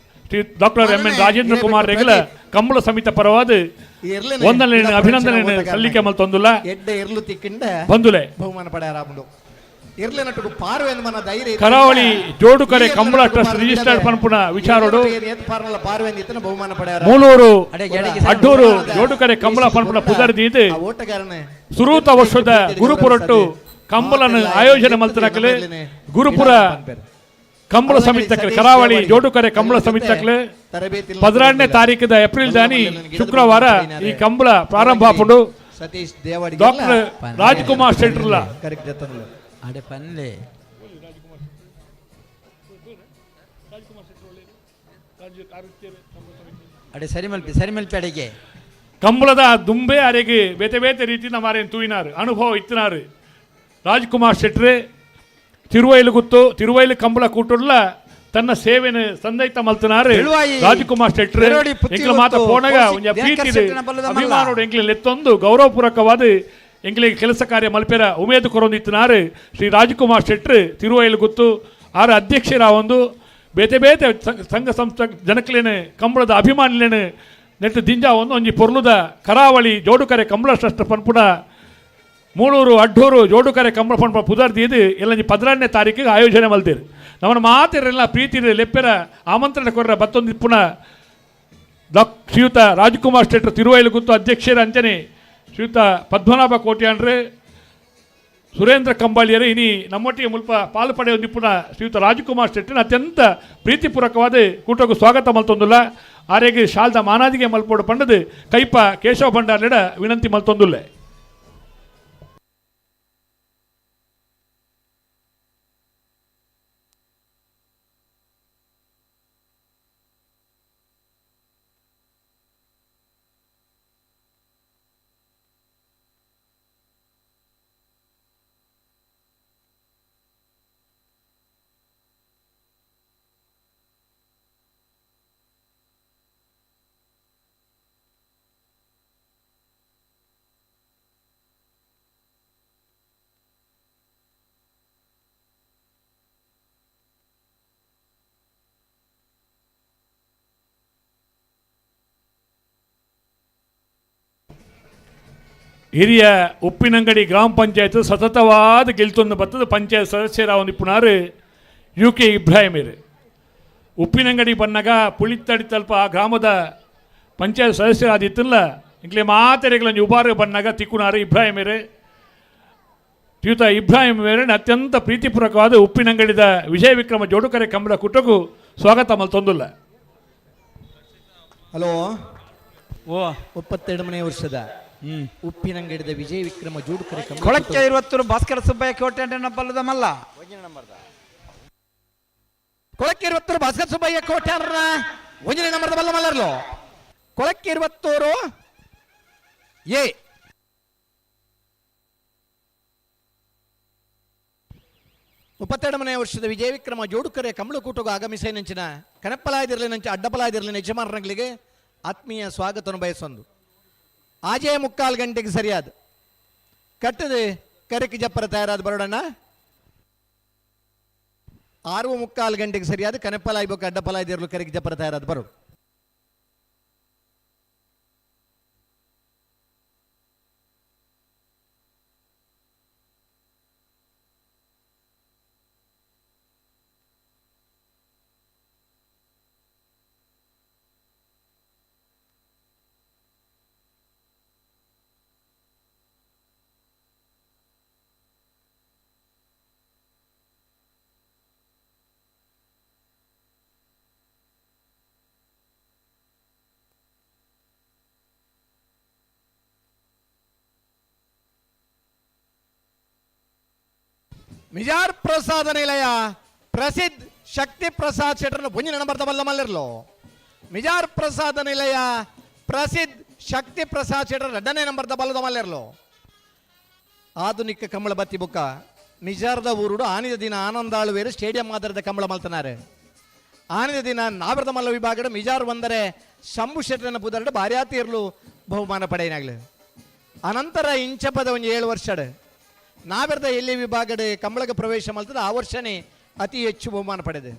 doctor M N Rajendra Kumar ರೆಗಲ ಕಂಬಳ ಸಮಿತ ಪರವಾದ ಒಂದನೇ ಅಭಿನಂದನೆ ಸಲ್ಲಿಕೆ ಮಲ್ತೊಂದುಲ್ಲ ಬಂದುಲೆ ಬಹುಮಾನ ಪಡೆಯಾರ ಇರ್ಲಿನಟ್ಟು ಪಾರ್ವೆನ್ ಮನ ಧೈರ್ಯ ಕರಾವಳಿ ಜೋಡುಕರೆ ಕಂಬಳ ಟ್ರಸ್ಟ್ ರಿಜಿಸ್ಟರ್ಡ್ ಪನ್ಪುಣ ವಿಚಾರೋಡು ಪಾರ್ವೆನ್ ಇತನ ಬಹುಮಾನ ಪಡೆಯಾರ ಮೂಲೂರು ಅಡ್ಡೂರು ಜೋಡುಕರೆ ಕಂಬಳ ಪನ್ಪುಣ ಪುದರ್ದೀದು ಸುರೂತ ವರ್ಷದ ಗುರುಪುರಟ್ಟು ಕಂಬಳನ ಆಯೋಜನೆ ಮಲ್ತನಕಲೆ ಗುರುಪುರ ಕಂಬಳ ಸಮಿತಕ್ಕೆ ಕರಾವಳಿ ಜೋಡುಕರೆ ಕಂಬಳ ಸಮಿತಕ್ಕೆ 16ನೇ ತಾರೀಕಿದ ಏಪ್ರಿಲ್ ದಾನಿ ಶುಕ್ರವಾರ ಈ ಕಂಬಳ ಪ್ರಾರಂಭ ಆಪುಂಡು ಸತೀಶ್ ದೇವಾಡಿ ಡಾಕ್ಟರ್ ರಾಜ್ಕುಮಾರ್ ಶೆಟ್ರಲ್ಲ ಕರೆಕ್ಟ್ ಜತ್ತಲ್ಲ ಅಡೆ ಪನ್ಲೆ ಅಡೆ ಸರಿಮಲ್ಪಿ ಅಡೆಗೆ ಕಂಬಳದ ದುಂಬೆ ಅರೆಗೆ ಬೇತೆ ಬೇತೆ ರೀತಿ ನಮಾರೇನು ತೂಯಿನಾರು ಅನುಭವ ಇತ್ತಿನಾರು ರಾಜ್ಕುಮಾರ್ ಶೆಟ್ರೆ ತಿರುವೈಲು ಕಂಬಳ ಕೂಟುಳ್ಳ ತನ್ನ ಸೇವೆನ ಸಂದೈತ ಮಲ್ತನಾರು ರಾಜ್ಕುಮಾರ್ ಶೆಟ್ರೆ ಎಂಕ್ಲ ಮಾತ ಪೋಣಗ ಒಂಜ ಪ್ರೀತಿ ಅಭಿಮಾನೋಡು ಎಂಕ್ಲೆ ಎತ್ತೊಂದು ಗೌರವಪೂರ್ವಕವಾದ ಎಂಗ್ಲಿಗೆ ಕೆಲಸ ಕಾರ್ಯ ಮಲ್ಪೆರ ಉಮೇದು ಕೊರೊಂದಿತ್ತಿನಾರು ಶ್ರೀ ರಾಜ್ಕುಮಾರ್ ಶೆಟ್ರು ತಿರುವೈಲು ಗುತ್ತು ಆರ ಅಧ್ಯಕ್ಷರ ಒಂದು ಬೇತೆ ಬೇತೆ ಸಂಘ ಸಂಸ್ಥೆ ಜನಕ್ಲೇನು ಕಂಬಳದ ಮೂಳೂರು ಅಡ್ಡೂರು ಜೋಡುಕರೆ ಕಂಬಳ ಪಂಪ ಪುದರ್ದಿ ಇದು ಎಲ್ಲ 12ನೇ ತಾರೀಕಿಗೆ ಆಯೋಜನೆ ಮಲ್ತೀರಿ ನಮ್ಮನ್ನು ಮಾತಿರಲ್ಲ ಪ್ರೀತಿ ಲೆಪ್ಪೆರ ಆಮಂತ್ರಣ ಕೊರ್ರ ಮತ್ತೊಂದು ಪುನಃ ಶ್ರೀಯುತ ರಾಜ್ಕುಮಾರ್ ಸ್ಟೇಟ್ ತಿರುವೈಲು ಗುತ್ತು ಅಧ್ಯಕ್ಷರ ಅಂಚನೆ ಶ್ರೀಯುತ ಪದ್ಮನಾಭ ಕೋಟ್ಯಾನ್ರೆ ಸುರೇಂದ್ರ ಕಂಬಾಳಿಯರೇ ಇನಿ ನಮ್ಮೊಟ್ಟಿಗೆ ಮುಲ್ಪ ಪಾಲು ಪಡೆಯುವ ನಿಪುಣ ಶ್ರೀಯುತ ರಾಜ್ಕುಮಾರ್ ಸ್ಟೇಟಿನ ಅತ್ಯಂತ ಪ್ರೀತಿಪೂರ್ವಕವಾದ ಕೂಟಕ್ಕೆ ಸ್ವಾಗತ ಮಲ್ತೊಂದುಲ್ಲ ಆರೆಗೆ ಶಾಲ್ದ ಮಾನಾದಿಗೆ ಮಲ್ಪೋಡು ಪಂಡದು ಕೈಪ ಕೇಶವ ಭಂಡಾರ್ಲೆಡ ವಿನಂತಿ ಮಲ್ತೊಂದುಲ್ಲೆ ಹಿರಿಯ ಉಪ್ಪಿನಂಗಡಿ ಗ್ರಾಮ ಪಂಚಾಯತ್ ಸತತವಾದ ಗೆಲ್ತೊಂದು ಬತ್ತದ ಪಂಚಾಯತ್ ಸದಸ್ಯರ ಒಂದಿಪ್ಪುನಾರು UK ಇಬ್ರಾಹಿಮೀರು ಉಪ್ಪಿನಂಗಡಿ ಬನ್ನಗ ಪುಳಿತ್ತಡಿ ತಲ್ಪ ಆ ಗ್ರಾಮದ ಪಂಚಾಯತ್ ಸದಸ್ಯರಾದಿತ್ತಲ್ಲ ಇಂಗ್ಲೇ ಮಾತೆರೆಗಳನ್ನು ಉಬಾರ ಬನ್ನಗ ತಿಕ್ಕುನಾರು ಇಬ್ರಾಹಿಮೀರು ಶ್ರೀಯುತ ಇಬ್ರಾಹಿಂ ಮೇರನ್ ಅತ್ಯಂತ ಪ್ರೀತಿಪೂರ್ವಕವಾದ ಉಪ್ಪಿನಂಗಡಿದ ವಿಜಯ ವಿಕ್ರಮ ಜೋಡುಕರೆ ಕಂಬಳ ಕುಟಗೂ ಸ್ವಾಗತ ಮಲ್ತೊಂದುಲ್ಲ ಹಲೋ ಓ 22ನೇ ವರ್ಷದ ಉಪ್ಪಿನಂಗಡಿದ ವಿಜಯ ವಿಕ್ರಮ ಜೋಡುಕರೆ ಕೊಳಕ್ಕೆ 20 ಭಾಸ್ಕರ ಸುಬ್ಬಯ್ಯ ಕೋಟೆ ಬಲ್ಲದ ಮಲ್ಲ ಕೊಳಕ್ಕೆ 20 ಭಾಸ್ಕರ ಸುಬ್ಬಯ್ಯ ಕೋಟೆ ಒಂಜನೇ ನಂಬರ್ದ ಬಲ್ಲ ಮಲ್ಲರ್ಲು ಕೊಳಕ್ಕೆ 20 ಎ 32ನೇ ವರ್ಷದ ವಿಜಯ ವಿಕ್ರಮ ಜೋಡುಕರೆ ಕಂಬಳಕೂಟಗೂ ಆಗಮಿಸೇನಂಚಿನ ಕನಪ್ಪಲಾಯದಿರಲಿ ನಂಚ ಅಡ್ಡಪಲಾಯದಿರಲಿ ಯಜಮಾನರಿಗೆ ಆತ್ಮೀಯ ಸ್ವಾಗತವನ್ನು ಬಯಸೊಂದು ಆಜೆ 3:15 ಗಂಟೆಗೆ ಸರಿಯಾದ ಕಟ್ಟದು ಕರೆಕ್ಕೆ ಜಪ್ಪರ ತಯಾರಾದ ಬರೋಡಣ್ಣ 6:15 ಗಂಟೆಗೆ ಸರಿಯಾದ ಕನಪ್ಪಲಾಯಿ ಬೇಕು ಅಡ್ಡಪಲಾಯದಿರಲು ಕರೆಕ್ಕೆ ಜಪ್ಪರ ತಯಾರಾದ ಬರೋಡು ಮಿಜಾರ್ ಪ್ರಸಾದ ನಿಲಯ ಪ್ರಸಿದ್ಧ ಶಕ್ತಿ ಪ್ರಸಾದ್ ಶೆಟ್ಟರ್ನ ಮುಂಜಿನ ನಂಬರ್ದ ಬಲ್ಲ ಮಲ್ಲಿರ್ಲು ಮಿಜಾರ್ ಪ್ರಸಾದ ನಿಲಯ ಪ್ರಸಿದ್ಧ ಶಕ್ತಿ ಪ್ರಸಾದ್ ಶೆಟ್ಟರ್ 2ನೇ ನಂಬರ್ದ ಬಲ್ಲದ ಮಲ್ಲಿರ್ಲು ಆಧುನಿಕ ಕಂಬಳ ಬತ್ತಿ ಬುಕ್ಕ ಮಿಜಾರ್ದ ಊರುಡು ಆನಿದ ದಿನ ಆನಂದಾಳುವೇರು ಸ್ಟೇಡಿಯಂ ಆಧಾರದ ಕಂಬಳ ಮಲ್ತನಾರೆ ಆನಿದ ದಿನ ನಾವರದ ಮಲ್ಲ ವಿಭಾಗದ ಮಿಜಾರ್ ಒಂದರೆ ಶಂಭು ಶೆಟ್ಟರನ ಬುಧರಡು ಭಾರ್ಯಾತಿ ಇರಲು ಬಹುಮಾನ ಪಡೆಯನಾಗ್ಲಿ ಅನಂತರ ಇಂಚಪದ ಒಂದು 7 ವರ್ಷ ನಾವೆರ್ದ ಎಲ್ಲಿ ವಿಭಾಗದ ಕಂಬಳಗ ಪ್ರವೇಶ ಮಲ್ತದ ಆ ವರ್ಷನೇ ಅತಿ ಹೆಚ್ಚು ಬಹುಮಾನ ಪಡೆದೆ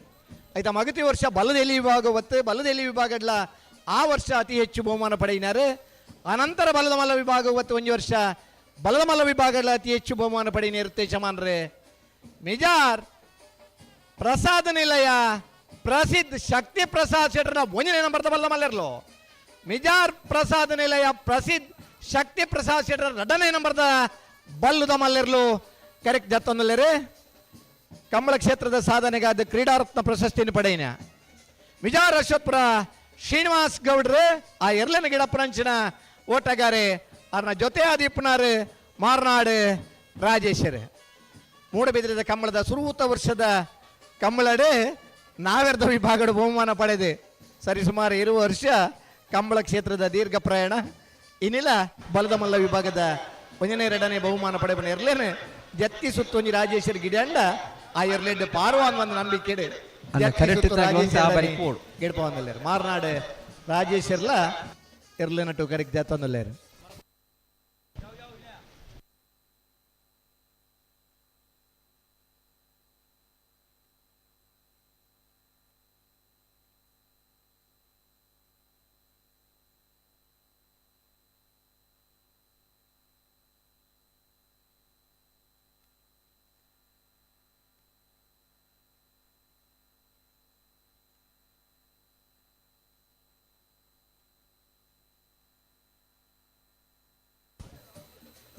ಆಯ್ತಾ ಮಗತಿ ವರ್ಷ ಬಲ್ಲದ ಎಲ್ಲಿ ವಿಭಾಗ ಒತ್ತು ಬಲ್ಲದ ಎಲ್ಲಿ ವಿಭಾಗಡ್ಲ ಆ ವರ್ಷ ಅತಿ ಹೆಚ್ಚು ಬಹುಮಾನ ಪಡೆಯಿನಾರೆ ಅನಂತರ ಬಲ್ಲದ ಮಲ್ಲ ವಿಭಾಗ ಒತ್ತು 1 ವರ್ಷ ಬಲ್ಲದ ಮಲ್ಲ ವಿಭಾಗಡ್ಲ ಅತಿ ಹೆಚ್ಚು ಬಹುಮಾನ ಪಡೆಯಿನ ಇರುತ್ತೆ ಚಮಾನ್ರೆ ಮಿಜಾರ್ ಪ್ರಸಾದ ನಿಲಯ ಪ್ರಸಿದ್ಧ ಶಕ್ತಿ ಪ್ರಸಾದ್ ಶೆಟ್ಟರ್ನ 1ನೇ ನಂಬರ್ದ ಬಲ್ಲ ಮಲ್ಲಿರ್ಲು ಮಿಜಾರ್ ಪ್ರಸಾದ ನಿಲಯ ಪ್ರಸಿದ್ಧ ಶಕ್ತಿ ಪ್ರಸಾದ್ ಶೆಟ್ಟರ್ 2ನೇ ನಂಬರ್ದ ಬಲ್ಲುದ ಮಲ್ಲಿರ್ಲು ಕರೆಕ್ಟ್ ಜತ್ತೊಂದಲ್ಲೇ ಕಂಬಳ ಕ್ಷೇತ್ರದ ಸಾಧನೆಗಾದ ಕ್ರೀಡಾರತ್ನ ಪ್ರಶಸ್ತಿಯನ್ನು ಪಡೆಯಿನ ಮಿಜಾರ್ ಅಶ್ವತ್ಪುರ ಶ್ರೀನಿವಾಸ್ ಗೌಡ್ರು ಆ ಎರ್ಲನ ಗಿಡಪ್ಪನಂಚಿನ ಓಟಗಾರೆ ಅವ್ರನ್ನ ಜೊತೆ ಆದಿಪ್ಪನಾರು ಮಾರ್ನಾಡು ರಾಜೇಶ್ವರ್ ಮೂಡಬಿದ್ರದ ಕಂಬಳದ ಸುರೂತ ವರ್ಷದ ಕಂಬಳಡೆ ನಾವೆರ್ದ ವಿಭಾಗದ ಬಹುಮಾನ ಪಡೆದೆ ಸರಿಸುಮಾರು 20 ವರ್ಷ ಕಂಬಳ ಕ್ಷೇತ್ರದ ದೀರ್ಘ ಪ್ರಯಾಣ ಇನ್ನಿಲ್ಲ ಬಲದ ಮಲ್ಲ ವಿಭಾಗದ 1ನೇ 2ನೇ ಬಹುಮಾನ ಪಡೆಬನ ಎರ್ಲೇನೆ ಜತ್ತಿ ಸುತ್ತೊಂಜಿ ರಾಜೇಶ್ವರಿ ಗಿಡಂಡ ಆ ಎರ್ಲೆಡ್ ಪಾರ್ವಾನ್ ಒಂದು ನಂಬಿಕೆ ಗೆಡ್ಪವನ್ನಲ್ಲೇರು ಮಾರ್ನಾಡು ರಾಜೇಶ್ವರ್ಲ ಎರ್ಲೇನಟು ಕರೆಕ್ಟ್ ಜತ್ತೊಂದಲ್ಲೇರು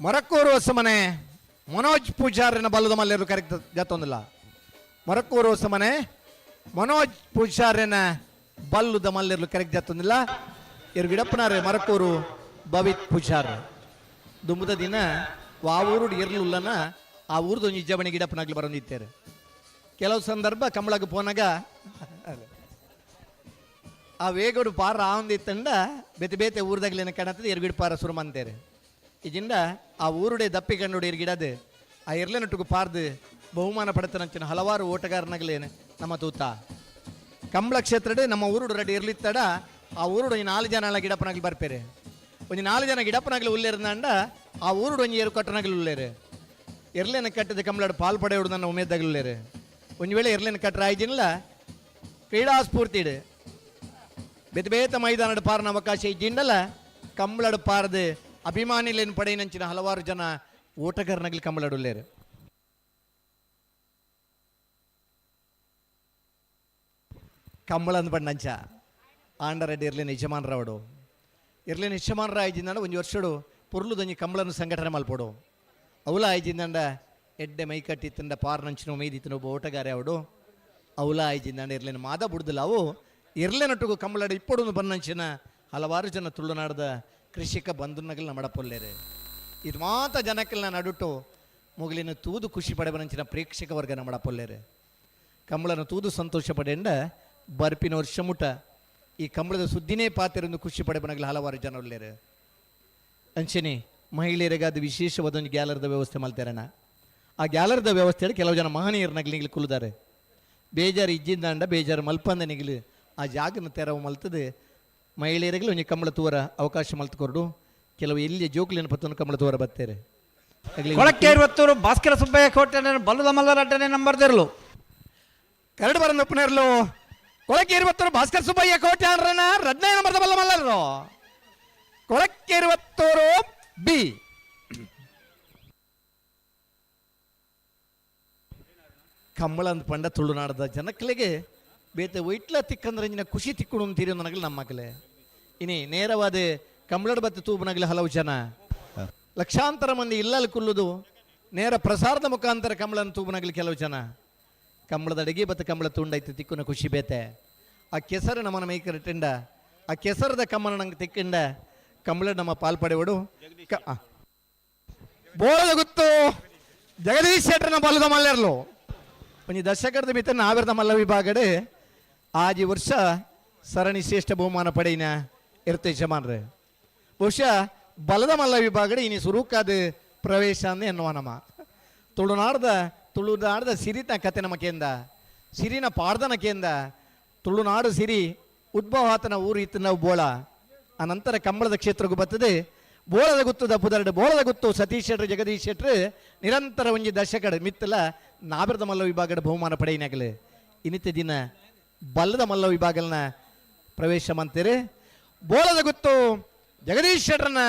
ಮೊರಕ್ಕೂರು ಹೊಸಮನೆ ಮನೋಜ್ ಪೂಜಾರಿನ ಬಲ್ಲದ ಮಲ್ಲೆರು ಕರೆಕ್ಟ್ ಜತ್ತೊಂದಿಲ್ಲ. ಮೊರಕ್ಕೂರು ಹೊಸಮನೆ ಮನೋಜ್ ಪೂಜಾರಿನ ಬಲ್ಲುದ ಮಲ್ಲೆರು ಕರೆಕ್ಟ್ ಜತ್ತೊಂದಿಲ್ಲ. ಇವ್ರು ಗಿಡಪ್ಪನಾರೆ ಮರಕ್ಕೂರು ಭವಿತ್ ಪೂಜಾರ್ ದುಂಬುದ ದಿನ ಆ ಊರು ಇರ್ಲಿಲ್ಲನ ಆ ಊರ್ದು ಒಂದು ಇಜ್ಜಬಣಿ ಗಿಡಪ್ಪನಾಗ್ಲಿ ಬರೋದಿತ್ತೇರು. ಕೆಲವು ಸಂದರ್ಭ ಕಂಬಳಕ್ಕೆ ಪೋನಾಗ ಆ ವೇಗಡು ಪಾರ ಆವಂದಿತ್ತಂಡ ಬೇತೆ ಬೇತೆ ಊರ್ದಾಗ್ಲೇನ ಕಾಣತ್ತದ ಎರ್ಗಿಡ್ ಪಾರ ಸುರುಮಂತೇರು. ಇಜಿಂದ ಆ ಊರುಡೆ ದಪ್ಪಿ ಕಂಡು ಎರ್ಗಿಡದು ಆ ಎರ್ಲೆನೊಟ್ಟಿಗೂ ಪಾರ್ದು ಬಹುಮಾನ ಪಡೆತನಂಚಿನ ಹಲವಾರು ಓಟಗಾರನಾಗ್ಲೇನು ನಮ್ಮ ತೂತ ಕಂಬಳ ಕ್ಷೇತ್ರಡ್ ನಮ್ಮ ಊರುಡು ರೆಡಿ ಇರ್ಲಿತ್ತಡ ಆ ಊರುಡು 4 ಜನ ಗಿಡಪ್ಪನಾಗ್ಲಿ ಬರ್ಪೇರೆ. ಒಂದು 4 ಜನ ಗಿಡಪ್ಪನಾಗ್ಲಿ ಉಲ್ಲೇರ್ದಂಡ ಆ ಊರುಡು ಒಂಜಿ ಏರು ಕಟ್ಟನಾಗ್ಲಿ ಉಳ್ಳೇರು. ಎರ್ಲೆನ ಕಟ್ಟದ ಕಂಬಳಡು ಪಾಲ್ ಪಡೆಯುವುದು ನನ್ನ ಉಮೇದಾಗ್ಲಿ ಉಳ್ಳೇರು. ಒಂದು ವೇಳೆ ಎರ್ಲೆನ ಕಟ್ಟರ ಆಯ್ಜಿನಲ್ಲ ಕ್ರೀಡಾ ಸ್ಫೂರ್ತಿಡು ಬೇತೆ ಬೇತ ಮೈದಾನದ ಪಾರನ ಅವಕಾಶ ಇದ್ದಿಂಡಲ್ಲ ಕಂಬಳಡು ಪಾರದು ಅಭಿಮಾನಿಲೇನು ಪಡೆಯನಂಚಿನ ಹಲವಾರು ಜನ ಓಟಗಾರನಾಗ್ಲಿ ಕಂಬಳಡುಲ್ಲೇರು. ಕಂಬಳ ಅಂದ್ ಬಣ್ಣಂಚ ಆಂಡರೆಡ್ಡಿ ಇರ್ಲಿನ ಯಜಮಾನರವಡು ಇರ್ಲಿನ ಯಜಮಾನರ ಆಯ್ಜಿಂದ ಒಂದು ವರ್ಷಡು ಪುರ್ಲುದಂಜಿ ಕಂಬಳನ್ನು ಸಂಘಟನೆ ಮಲ್ಪೋಡು ಅವಲ ಆಯ್ಜಿಂದ ಎಡ್ಡೆ ಮೈ ಕಟ್ಟಿತ್ತಂಡ ಪಾರ್ನಂಚಿನ ಮೇದಿತ್ತಿನ ಒಬ್ಬ ಓಟಗಾರೆ ಅವಡು ಅವಲ ಆಯ್ಜಿಂದ ಇರ್ಲಿನ ಮಾದ ಬುಡ್ದಿಲ್ಲ ಅವು ಇರ್ಲೆನೊಟ್ಟಿಗೂ ಕಂಬಳಡ ಇಪ್ಪಡು ಬನ್ನಂಚಿನ ಹಲವಾರು ಜನ ತುಳುನಾಡದ ಕೃಷಿಕ ಬಂಧುನಗಲ್ ನಮ್ಮಡಪೊಲ್ಲೇರೆ. ಇದು ಮಾತ ಜನಕ್ಕೆಲ್ಲ ನಡುಟು ಮುಗಿಲಿನ ತೂದು ಖುಷಿ ಪಡೆಬನಂಚಿನ ಪ್ರೇಕ್ಷಕ ವರ್ಗ ನಮ್ಮಡಪೊಲ್ಲೇರೆ. ಕಂಬಳನ ತೂದು ಸಂತೋಷ ಪಡೆಂಡ ಬರ್ಪಿನ ವರ್ಷ ಮುಟ ಈ ಕಂಬಳದ ಸುದ್ದಿನೇ ಪಾತಿರೊಂದು ಖುಷಿ ಪಡೆಬನಗಲ್ ಹಲವಾರು ಜನ ಉಳ್ಳೇರು. ಅಂಚನೆ ಮಹಿಳೆಯರಿಗೆ ಅದು ವಿಶೇಷವಾದ ಒಂದು ಗ್ಯಾಲರ್ದ ವ್ಯವಸ್ಥೆ ಮಲ್ತಾರಣ. ಆ ಗ್ಯಾಲರ್ದ ವ್ಯವಸ್ಥೆ ಕೆಲವು ಜನ ಮಹನೀಯರನಾಗ್ಲಿ ನಿಗ್ಲಿ ಕುಳಿದಾರೆ. ಬೇಜಾರು ಇಜ್ಜಿಂದಾಂಡ ಬೇಜಾರು ಮಲ್ಪಂದ ನಿಗ್ಲಿ ಆ ಜಾಗನ ತೆರವು ಮಲ್ತದೆ ಮಹಿಳೆಯರಿಗೆ ಒಂದು ಕಂಬಳ ತೂರ ಅವಕಾಶ ಮಲ್ತುಕೊರ್ಡು ಕೆಲವು ಎಲ್ಲಿಯ ಜೋಕ್ಲಿನ ಪತ್ತೊಂದು ಕಂಬಳ ತೂರ ಬರ್ತೇರೆ. ಕೊಳಕ್ಕೆ 20 ಭಾಸ್ಕರ ಸುಬ್ಬಯ್ಯ ಕೋಟೆ ಬಲ್ಲದ ಮಲ್ಲರಡ್ಡನೆ ನಂಬರ್ದಿರ್ಲು ಕರಡು ಬರಪ್ಪನಿರ್ಲು ಕೊಳಕ್ಕೆ 20 ಭಾಸ್ಕರ ಸುಬ್ಬಯ್ಯ ಕೋಟೆ ಅನ್ರನ ರಡ್ನೇ ನಂಬರ್ದ ಬಲ್ಲ ಮಲ್ಲರು ಕೊಳಕ್ಕೆ 20 ಬಿ ಕಂಬಳ ಅಂದ್ ಪಂಡ ತುಳುನಾಡದ ಜನಕ್ಕಳಿಗೆ ಬೇತೆ ಒಯ್ಟ್ಲ ತಿಕ್ಕಂದ್ರೆ ಖುಷಿ ತಿಕ್ಕುಡು ಅಂತೀರಿ ನನಗಲಿ ನಮ್ಮ ಮಕ್ಕಳೇ. ಇನಿ ನೇರವಾದ ಕಂಬಳದ ಬತ್ತೆ ತೂಬನಾಗಲಿ ಹಲವು ಜನ ಲಕ್ಷಾಂತರ ಮಂದಿ ಇಲ್ಲಲ್ಲಿ ಕುಲ್ಲುದು ನೇರ ಪ್ರಸಾರದ ಮುಖಾಂತರ ಕಂಬಳನ ತೂಬನಾಗಲಿ ಕೆಲವು ಜನ ಕಂಬಳದ ಅಡಿಗೆ ಬತ್ತ ಕಂಬಳ ತುಂಡೈತೆ ತಿಕ್ಕುನ ಖುಷಿ ಬೇತೆ. ಆ ಕೆಸರು ನಮ್ಮನ ಮೈ ಕರೆಟಿಂಡ ಆ ಕೆಸರದ ಕಮ್ಮನ ನಂಗೆ ತಿಕ್ಕಿಂಡ ಕಂಬಳ ನಮ್ಮ ಪಾಲ್ಪಡೆವಡು ಬೋಳದ ಗೊತ್ತು ಜಗದೀಶ್ ಶೆಟ್ಟರ್ನ ಬಲ್ಲದ ಮಲ್ಲೆರ್ಲು ಒಂದು ದಶಕದ ಮಿತ್ರ ನಾವೆರ್ದ ಮಲ್ಲ ವಿಭಾಗಡೆ ಆಜಿ ವರ್ಷ ಸರಣಿ ಶ್ರೇಷ್ಠ ಬಹುಮಾನ ಪಡೆಯಿನ ಇರುತ್ತೆ ಯಜಮಾನ್ರೆ. ಬಹುಶಃ ಬಲದ ಮಲ್ಲ ವಿಭಾಗಡೆ ಇನಿ ಸುರುಕಾದ ಪ್ರವೇಶ ಅಂದೆ ಎನ್ನುವ ನಮ್ಮ ತುಳುನಾಡದ ಸಿರಿನ ಕತೆ ನಮ್ಮ ಕೇಂದ ಸಿರಿನ ಪಾಡ್ದನ ಕೇಂದ ತುಳುನಾಡು ಸಿರಿ ಉದ್ಭವಾತನ ಊರು ಇತ್ತು ನಾವು ಬೋಳ ಆ ನಂತರ ಕಂಬಳದ ಕ್ಷೇತ್ರಕ್ಕೂ ಬರ್ತದೆ. ಬೋಳದ ಗುತ್ತು ದಪ್ಪುದರಡು ಬೋಳದ ಗುತ್ತು ಸತೀಶ್ ಶೆಟ್ರು ಜಗದೀಶ್ ಶೆಟ್ರು ನಿರಂತರ ಒಂಜಿ ದಶಕಡ ಮಿತ್ತಲ ನಾವೆರ್ದ ಮಲ್ಲ ವಿಭಾಗದ ಬಹುಮಾನ ಪಡೆಯಿನಾಗಲಿ ಇನ್ನಿತ ದಿನ ಬಲ್ಲದ ಮಲ್ಲ ವಿಭಾಗನ ಪ್ರವೇಶ ಮಂತೀರಿ. ಬೋಳದ ಗುತ್ತು ಜಗದೀಶ್ ಶೆಟ್ರನ್ನ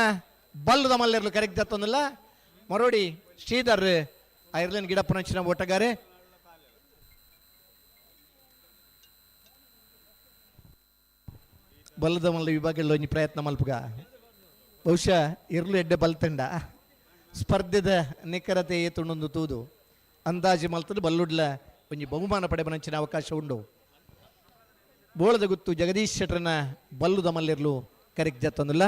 ಬಲ್ಲದ ಮಲ್ಲೆರ್ಲು ಕರೆಕ್ಟ್ ಜತ್ತೊಂದಿಲ್ಲ ಮರೋಡಿ ಶ್ರೀಧರ್ ಐರ್ಲೆಂಡ್ ಗಿಡಪ್ಪನಂಚಿನ ಓಟಗಾರೆ. ಬಲ್ಲದ ಮಲ್ಲ ವಿಭಾಗದಲ್ಲಿ ಒಂಜಿ ಪ್ರಯತ್ನ ಮಲ್ಪುಗ ಬಹುಶಃ ಇರ್ಲು ಎಡ್ಡೆ ಬಲ್ತಂಡ ಸ್ಪರ್ಧೆದ ನಿಖರತೆ ಏತುಂಡೊಂದು ತೂದು ಅಂದಾಜು ಮಲ್ತದ್ದು ಬಲ್ಲುಡ್ಲ ಒಂಜಿ ಬಹುಮಾನ ಪಡೆಬನಂಚಿನ ಅವಕಾಶ ಉಂಡು. ಬೋಳದ ಗುತ್ತು ಜಗದೀಶ್ ಶೆಟ್ರನ ಬಲ್ಲುದ ಮಲ್ಲೆರ್ಲು ಕರೆಕ್ಟ್ ಜತ್ತೊಂದಿಲ್ಲ.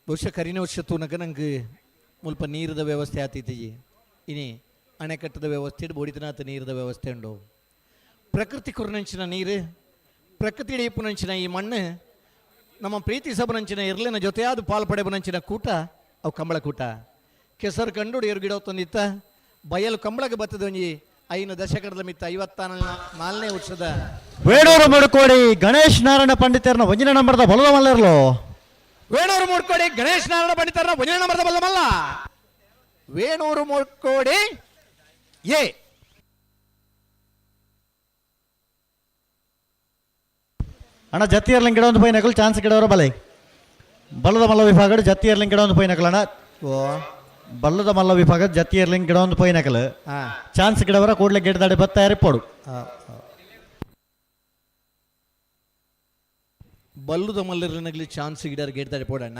ಬಹುಶಃ ಕರಿನ ವರ್ಷ ತೂನಕ ನಂಗೆ ಮುಲ್ಪ ನೀರದ ವ್ಯವಸ್ಥೆ ಆತೈತಿ. ಇನಿ ಅಣೆಕಟ್ಟದ ವ್ಯವಸ್ಥೆ ಬೋಡಿತನಾಥ ನೀರದ ವ್ಯವಸ್ಥೆ ಉಂಡು. ಪ್ರಕೃತಿ ಕುರ್ನಂಚಿನ ನೀರು ಪ್ರಕೃತಿ ಇಡಿಪುನಂಚಿನ ಈ ಮಣ್ಣು ನಮ್ಮ ಪ್ರೀತಿ ಸಬನಂಚಿನ ಇರ್ಲಿನ ಜೊತೆಯಾದ ಪಾಲ್ ಪಡೆಬನಂಚಿನ ಕೂಟ ಅವು ಕಂಬಳ ಕೂಟ ಕೆಸರು ಕಂಡು ಎರುಗಿಡೋ ತಂದಿತ್ತ ಬಯಲು ಕಂಬಳಕ್ಕೆ ಬರ್ತದ ಒಂಜಿ 5 ದಶಕದ ಮಿತ್ತ 54ನೇ ವರ್ಷದ ವೇಣೂರು ಮುಡುಕೋಡಿ ಗಣೇಶ್ ನಾರಾಯಣ ಪಂಡಿತರನ ಒಂಜಿನ ನಂಬರ್ದ ಬಲದ ಮಲ್ಲೆರ್ಲು ವೇಣೂರು ಮೂಡ್ಕೋಡಿ ಗಣೇಶ್ ನಾರಾಯಣ ಪಂಡಿತರ ಒಂಜನೇ ನಂಬರ್ದ ಬಲ್ಲ ಮಲ್ಲ ವೇಣೂರು ಮೂಡ್ಕೋಡಿ ಎ ಅಣ್ಣ ಜತ್ತಿ ಇರ್ಲಿಂಗ್ ಗಿಡ ಒಂದು ಪೈನಕಲ್ ಚಾನ್ಸ್ ಗಿಡವರ ಬಲೆ ಬಲ್ಲದ ಮಲ್ಲ ವಿಭಾಗ ಜತ್ತಿ ಇರ್ಲಿಂಗ್ ಗಿಡ ಒಂದು ಪೈನಕಲ್ ಅಣ್ಣ ಓ ಬಲ್ಲದ ಮಲ್ಲ ವಿಭಾಗ ಜತ್ತಿ ಇರ್ಲಿಂಗ್ ಗಿಡ ಒಂದು ಪೈನಕಲ್ ಚಾನ್ಸ್ ಗಿಡವರ ಕೂಡಲೇ ಗಿಡದಾಡಿ ಬತ್ತ ಏರಿಪೋಡು ಬಲ್ಲುದ ಮಲ್ಲರ್ನಗ್ಲಿ ಚಾನ್ಸ್ ಗಿಡರ್ ಗೆಡ್ದಾಡಿ ಪೋಡಣ್ಣ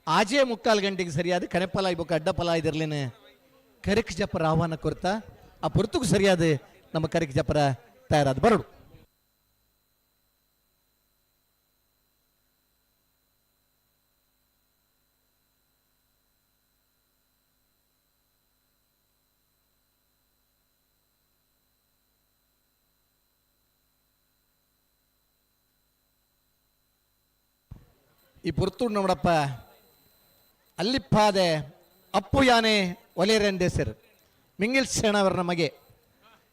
ಆಜೆ 3:15 ಗಂಟೆಗೆ ಸರಿಯಾದ ಕನೆಪಲ ಇಬ್ಬಕ ಅಡ್ಡಪಲ ಇದಿರ್ಲೇನೆ ಕರಿಕ್ ಜಪ್ಪರ ಆಹ್ವಾನ ಕೊರ್ತಾ ಆ ಪುರ್ತುಕು ಸರಿಯಾದ ನಮ್ಮ ಕರಿಕ್ ಜಪ್ಪರ ತಯಾರಾದ ಬರಡು ಈ ಪುರ್ತೂರು ನೋಡಪ್ಪ ಅಲ್ಲಿಪ್ಪಾದೆ ಅಪ್ಪು ಯಾನೆ ಒಲೆರೆಂಡೆ ಸರ್ ಮಿಂಗಿಲ್ ಸೇಣವರ ನಮಗೆ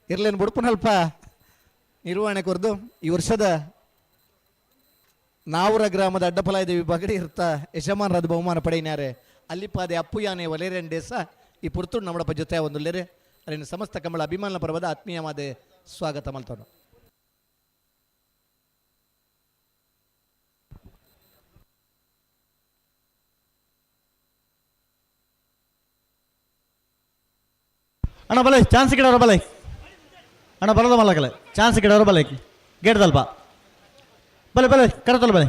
ಇರ್ಲೇನು ಬುಡ್ಪುನಲ್ಪ ನಿರ್ವಹಣೆ ಕೊರ್ದು ಈ ವರ್ಷದ ನಾವೂರ ಗ್ರಾಮದ ಅಡ್ಡಪಲಾಯದ ವಿಭಾಗಡಿ ಇರ್ತಾ ಯಜಮಾನರಾದ ಬಹುಮಾನ ಪಡೆಯಿನಾರೆ ಅಲ್ಲಿಪ್ಪಾದೆ ಅಪ್ಪು ಯಾನೆ ಒಲೆರೆಂಡೆ ಸಹ ಈ ಪುರ್ತೂರು ನಮ್ಮಡಪ್ಪ ಜೊತೆ ಒಂದುಲ್ಲೇರೆ ಅಲ್ಲಿನ ಸಮಸ್ತ ಕಮಲ ಅಭಿಮಾನ ಪರ್ವದ ಆತ್ಮೀಯವಾದ ಸ್ವಾಗತ ಮಲ್ತವನು ಅಣ್ಣ ಬಲೆ ಚಾನ್ಸ್ ಗಿಡವರ ಬಲೆ ಅಣ್ಣ ಬಲದ ಮಲ್ಲಕಲೆ ಚಾನ್ಸ್ ಗಿಡವರ ಬಲೆ ಗೇಟ್ದಲ್ಪ ಬಲೆ ಬಲೆ ಕರತಲ್ ಬಲೆ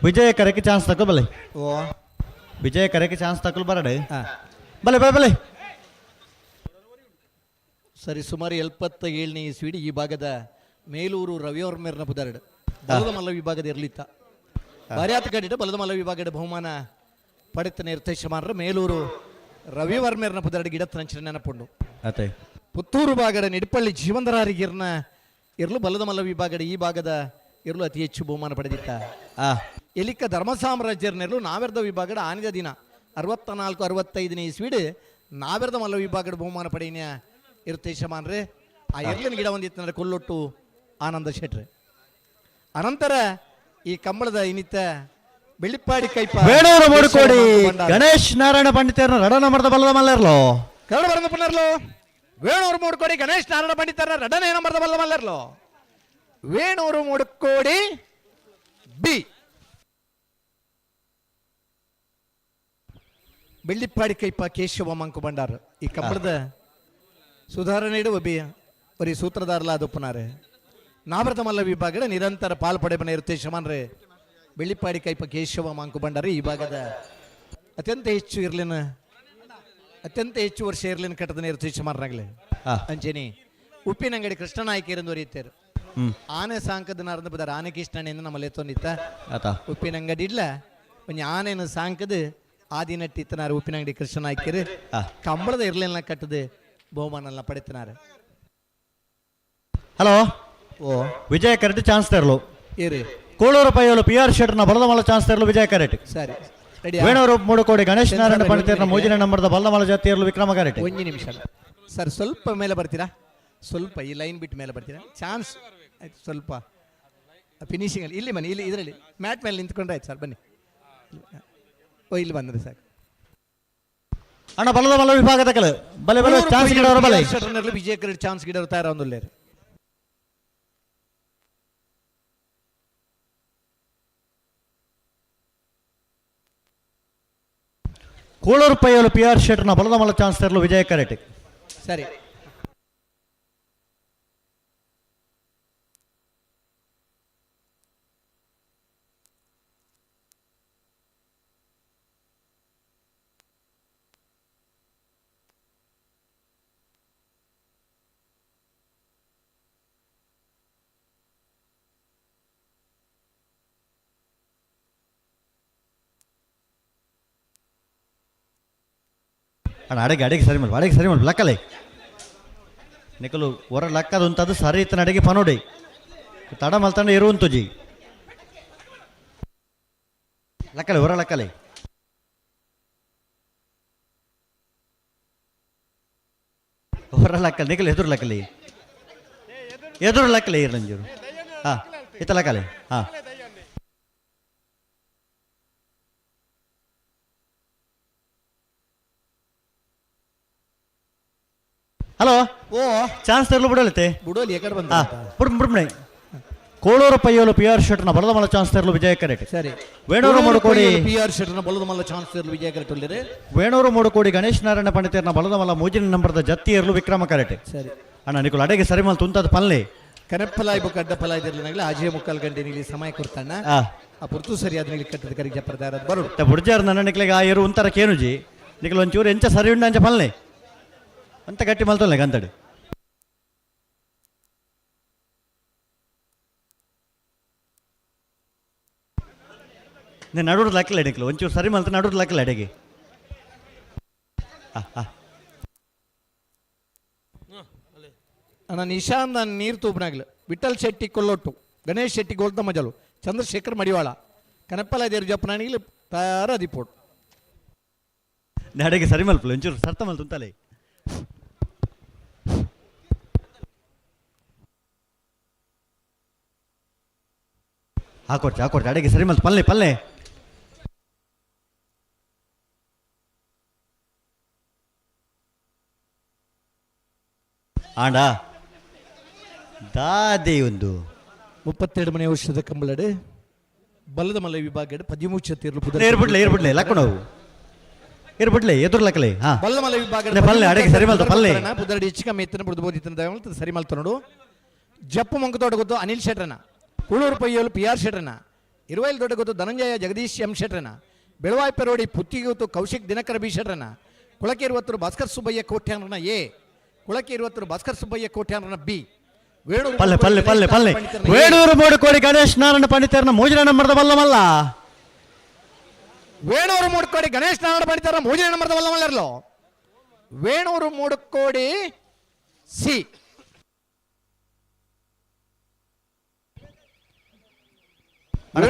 ವಿಜಯ ಕರೆಕ್ಕೆ ಚಾನ್ಸ್ ತಕೋ ಬಲೆ ಓ ವಿಜಯ ಕರೆಕ್ಕೆ ಚಾನ್ಸ್ ತಕಲ್ ಬರಡೆ ಬಲೆ ಬಲೆ ಬಲೆ ಸರಿ ಸುಮಾರು 77ನೇ ಇಸ್ವಿಡಿ ಈ ಭಾಗದ ಮೇಲೂರು ರವಿಯವರ ಮೇರ್ನ ಪುದಾರಡು ಬಲದ ಮಲ್ಲ ವಿಭಾಗದ ಇರ್ಲಿತ್ತ ಭಾರ್ಯಾತ ಕಡಿಡ ಬಲದ ಮಲ್ಲ ವಿಭಾಗದ ಬಹುಮಾನ ಪಡೆತ ನಿರ್ದೇಶಮಾನರ ಮೇಲೂರು ರವಿವರ್ಮೇರ್ನ ಪುದಾರಡು ಗಿಡತ್ತ ನಂಚಿನ ನೆನಪುಂಡು ಅತೆ ಪುತ್ತೂರು ಭಾಗದ ನಿಡ್ಪಳ್ಳಿ ಜೀವಂದರಾರಿಗಿರ್ನ ಇರ್ಲು ಬಲದ ಮಲ್ಲ ವಿಭಾಗದ ಈ ಭಾಗದ ಇರ್ಲು ಅತಿ ಹೆಚ್ಚು ಬಹುಮಾನ ಪಡೆದಿತ್ತ ಎಲಿಕ್ಕ ಧರ್ಮ ಸಾಮ್ರಾಜ್ಯರ್ನೆರ್ಲು ನಾವೆರ್ದ ವಿಭಾಗದ ಆನಿದ ದಿನ 64-65ನೇ ಇಸ್ವಿಡ್ ನಾವೆರ್ದ ಮಲ್ಲ ವಿಭಾಗದ ಬಹುಮಾನ ಪಡೆಯಿನ ಇರ್ತೇಶಮಾನ್ರೆ ಆ ಎರ್ಲಿನ ಗಿಡ ಒಂದಿತ್ತಂದ್ರೆ ಕೊಲ್ಲೊಟ್ಟು ಆನಂದ ಶೆಟ್ರೆ ಅನಂತರ ಈ ಕಂಬಳದ ಇನಿತ್ತ ಬೆಳ್ಳಿಪ್ಪಾಡಿ ಕೈಪ ಬೇಡೂರು ಮೂಡುಕೋಡಿ ಗಣೇಶ್ ನಾರಾಯಣ ಪಂಡಿತರನ್ನ ರಡನ ಮರದ ಬಲ್ಲದ ಮಲ್ಲರ್ಲೋ ಕನ್ನಡ ಬರೆದ ಪುನರ್ಲು ವೇಣೂರು ಮೂಡುಕೋಡಿ ಗಣೇಶ್ ನಾರಾಯಣ ಪಂಡಿತರ ರಡನ ಮರದ ಬಲ್ಲ ಮಲ್ಲರ್ಲು ವೇಣೂರು ಮೂಡುಕೋಡಿ ಬಿ ಬೆಳ್ಳಿಪ್ಪಾಡಿ ಕೈಪ ಕೇಶವ ಮಂಕು ಬಂಡಾರ ಈ ಕಂಬಳದ ಸುಧಾರಣೆ ಬರೀ ಸೂತ್ರಧಾರಲ ಅದೊಪ್ಪನಾರೆ ನಾವ್ರದ ಮಲ್ಲ ವಿಭಾಗದ ನಿರಂತರ ಪಾಲ್ಪಡೆ ಬನ ಇರುತ್ತೆ ಶಮಾನ್ರೆ ಬೆಳ್ಳಿಪ್ಪಾಡಿ ಕೈಪ ಕೇಶವ ಮಾಂಕು ಬಂಡಾರೆ ಈ ಭಾಗದ ಅತ್ಯಂತ ಹೆಚ್ಚು ವರ್ಷ ಇರ್ಲಿನ ಕಟ್ಟದ ಇರುತ್ತೆ ಶಮಾನ್ರಾಗ್ಲೆ ಅಂಚೆನಿ ಉಪ್ಪಿನಂಗಡಿ ಕೃಷ್ಣನಾಯ್ಕೇರೆಂದು ಬರೀತಾರೆ ಆನೆ ಸಾಂಕದ ನಾರಂದ ಬದಾರ ಆನೆ ಕೃಷ್ಣನೆಂದು ನಮ್ಮಲ್ಲಿ ಎತ್ತೊಂದಿತ್ತ ಉಪ್ಪಿನಂಗಡಿ ಇಲ್ಲ ಒಂಜಿ ಆನೆಯನ್ನು ಸಾಂಕದ ಆದಿನಟ್ಟಿತ್ತನಾರ ಉಪ್ಪಿನಂಗಡಿ ಕೃಷ್ಣನಾಯ್ಕೇರು ಕಂಬಳದ ಇರ್ಲಿನ ಕಟ್ಟದ ಬಹುಮಾನ ಪಡೆತನಾರೆ ಹಲೋ ಓ ವಿಜಯ ಕರೆಕ್ಟ್ ಚಾನ್ಸ್ ತರಲು ಏರಿ ಕೋಳೂರು ಪೈಯಲು PR ಶೆಟ್ನ ಬಲದ ಮಲ್ಲ ಚಾನ್ಸ್ ತರಲು ವಿಜಯ ಕರೆಕ್ಟ್ ಸರಿ ರೆಡಿ ವೇಣೂರು ಮೂಡುಕೋಡಿ ಗಣೇಶ್ ನಾರಾಯಣ ಪಂಡಿತರನ್ನ ಮೂಜಿನ ನಂಬರ್ದ ಬಲದ ಮಲ್ಲ ಜಾತಿ ಇರಲು ವಿಕ್ರಮ ಕರೆಕ್ಟ್ ಒಂದು ನಿಮಿಷ ಸರ್ ಸ್ವಲ್ಪ ಮೇಲೆ ಬರ್ತೀರಾ ಸ್ವಲ್ಪ ಈ ಲೈನ್ ಬಿಟ್ಟು ಮೇಲೆ ಬರ್ತೀರಾ ಚಾನ್ಸ್ ಆಯ್ತು ಸ್ವಲ್ಪ ಫಿನಿಶಿಂಗ್ ಅಲ್ಲಿ ಇಲ್ಲಿ ಬನ್ನಿ ಇಲ್ಲಿ ಇದರಲ್ಲಿ ಮ್ಯಾಟ್ ಮೇಲೆ ನಿಂತ್ಕೊಂಡ್ರೆ ಆಯ್ತು ಸರ್ ಬನ್ನಿ ಓ ಇಲ್ಲಿ ಬಂದ್ರೆ ಸಾಕು ಅಣ್ಣ ಬಲದ ಮಲ್ಲ ವಿಭಾಗದ ಕಲೆ ಬಲೆ ಬಲೆ ಚಾನ್ಸ್ ಗಿಡವರ ಬಲೆ ವಿಜಯ ಕರೆಕ್ಟ್ ಚಾನ್ಸ್ ಗಿಡವರು ತಯಾರ ಒಂದುಲ್ಲೇ ಕೋಳೂರು ಪೈಯಲು PR ಶೆಟ್ನ ಬಲದ ಮಲ್ಲ ಚಾನ್ಸ್ ತರಲು ವಿಜಯ ಕರೆಕ್ಟ್ ಸರಿ ಅಣ್ಣ ಅಡಿಗೆ ಸರಿ ಮಾಡಿ ಲಕ್ಕಲೆ ನಿಕಲು ಹೊರ ಲಕ್ಕದ ಉಂಟದು ಸರಿ ಇತ್ತನ ಅಡಿಗೆ ಪನೋಡಿ ತಡ ಮಲ್ತಂಡ ಇರುವಂತುಜಿ ಲಕ್ಕಲೆ ಹೊರ ಲಕ್ಕಲೆ ಹೊರ ಲಕ್ಕಲೆ ನಿಕಲು ಎದುರು ಲಕ್ಕಲೆ ಇರ್ಲಂಜೂರು ಹಾ ಇತ್ತ ಲಕ್ಕಲೆ ಹಾ ಹಲೋ ಓ ಚಾನ್ಸ್ ತರಲು ಬಿಡಲತ್ತೆ ಬುಡೋಲಿ ಯಾಕಡೆ ಬಂದ ಬುಡ್ಮೆ ಕೋಳೂರು ಪಯ್ಯೋಲು ಪಿ ಆರ್ ಶೆಟ್ನ ಬಲದ ಮಲ್ಲ ಚಾನ್ಸ್ ತೆರಲು ವಿಜಯ ಕರೆಟ್ ಸರಿ ವೇಣೂರು ಮೂಡುಕೋಡಿ ಪಿ ಆರ್ ಶೆಟ್ನ ಬಲದ ಮಲ್ಲ ಚಾನ್ಸ್ ತೆರಲು ವಿಜಯ ಕರೆಟ್ ವೇಣೂರು ಮೂಡುಕೋಡಿ ಗಣೇಶ್ ನಾರಾಯಣ ಪಂಡಿತರ್ನ ಬಲದ ಮಲ್ಲ ಮೂಜಿನ ನಂಬರ್ದ ಜತ್ತಿ ಏರ್ಲು ವಿಕ್ರಮ ಕರೆಟ್ ಸರಿ ಅಣ್ಣ ನಿಕುಲು ಅಡೆಗೆ ಸರಿ ಮಲ್ ತುಂತದ ಪಲ್ಲೆ ಕನೆಪ್ಪಲಾಯ್ ಬುಕ್ ಅಡ್ಡ ಪಲಾಯ್ ಇರಲಿನಾಗಲೇ ಆಜೆ ಮುಕ್ಕಾಲು ಗಂಟೆ ನಿಲ್ಲಿ ಸಮಯ ಕೊಡ್ತಾನ ಆ ಪುರ್ತು ಸರಿಯಾದ ನಿಲ್ಲಿ ಕಟ್ಟದ ಕರಿಗೆ ಜಪ್ಪರ್ದಾರ ಬರೋಡು ಬುಡ್ಜಾರ್ ನನ್ನ ನಿಕ್ಲೆಗೆ ಆ ಏರು ಒಂಥರ ಕೇನುಜಿ ನಿಕಲು ಒಂಚೂರು ಎಂಚ ಸರಿ ಉಂಡ ಅಂಚ ಪಲ್ಲೆ ಅಂತ ಗಟ್ಟಿ ಮಲ್ತೊಲ್ಲೆ ಗಂತಡು ನಡುವ್ರ ಲಾಕಿಲ್ಲ ಅಡಿಕ್ಲು ಒಂಚೂರು ಸರಿ ಮಲ್ತ ನಡುವ್ರ ಲಾಕಿಲ್ಲ ಅಡೆಗೆ ಅಣ್ಣ ನಿಶಾಂತ್ ನೀರು ತೂಪನಾಗ್ಲು ವಿಠಲ್ ಶೆಟ್ಟಿ ಕೊಲ್ಲೊಟ್ಟು ಗಣೇಶ್ ಶೆಟ್ಟಿ ಗೋಲ್ತ ಮಜಲು ಚಂದ್ರಶೇಖರ್ ಮಡಿವಾಳ ಕನಪ್ಪಲ ದೇವ್ರ ಜಪ್ಪನಾಣಿಗ್ಲು ತಯಾರ ದಿಪ್ಪೋಡು ಅಡೆಗೆ ಸರಿ ಮಲ್ಪಲು ಒಂಚೂರು ಸರ್ತ ಮಲ್ತು ಅಂತಲೇ ಹಾಕೊಡ್ತೆ ಅಡೆಗೆ ಸರಿ ಮಲ್ತು ಪಲ್ಲೆ ಪಲ್ಲೆ ಆಂಡ ದಾದೆ ಒಂದು 32 ಮನೆ ವರ್ಷದ ಕಂಬಳಡು ಬಲ್ಲದ ಮಲ್ಲ ವಿಭಾಗ 13 ಏರ್ಬಿಡ್ಲೆ ಲಕ್ಕಣವು ಇರ್ಬಿಡ್ಲೆ ಎದುರು ಲಕ್ಕಲೆ ಹಾ ಬಲ್ಲದ ಮಲ್ಲ ವಿಭಾಗ ಪಲ್ಲೆ ಅಡೆಗೆ ಸರಿ ಮಲ್ತು ಪಲ್ಲೆ ಪುದರಡಿ ಹೆಚ್ಚಿಗೆ ಮೆತ್ತನ ಬುಡ್ದು ಬೋದಿತ್ತ ಸರಿ ಮಲ್ತು ನೋಡು ಜಪ್ಪು ಮಂಕ ದೊಡ್ಡ ಗೊತ್ತು ಅನಿಲ್ ಶೆಟ್ರನ ಕೂಳೂರು ಪಯ್ಯೋಲು ಪಿ ಆರ್ ಶೆಟ್ರನ ಇರುವೈಲ್ ದೊಡ್ಡ ಗೊತ್ತು ಧನಂಜಯ ಜಗದೀಶ್ ಎಂ ಶೆಟ್ರನ ಬೆಳವಾಯಿ ಪೆರೋಡಿ ಪುತ್ತಿಗೆ ಗೊತ್ತು ಕೌಶಿಕ್ ದಿನಕರ ಬಿ ಶೆಟ್ರನ ಕುಳಕೆ 20 ಭಾಸ್ಕರ್ ಸುಬ್ಬಯ್ಯ ಕೋಟ್ಯಾನರನ ಎ ಕುಳಕೆ 20 ಭಾಸ್ಕರ್ ಸುಬ್ಬಯ್ಯ ಕೋಟ್ಯಾನರನ ಬಿ ಪಲ್ಲೆ ಪಲ್ಲೆ ಪಲ್ಲೆ ಪಲ್ಲೆ ವೇಣೂರು ಮೂಡುಕೋಡಿ ಗಣೇಶ್ ನಾರಾಯಣ ಪಂಡಿತರನ ಮೂಜಿನ ನಂಬರ್ದ ಬಲ್ಲಮಲ್ಲ ವೇಣೂರು ಮೂಡುಕೋಡಿ ಗಣೇಶ್ ನಾರಾಯಣ ಪಂಡಿತರ ಮೂಜಿನ ನಂಬರ್ದ ಬಲ್ಲಮಲ್ಲರ್ಲು ವೇಣೂರು ಮೂಡುಕೋಡಿ ಸಿ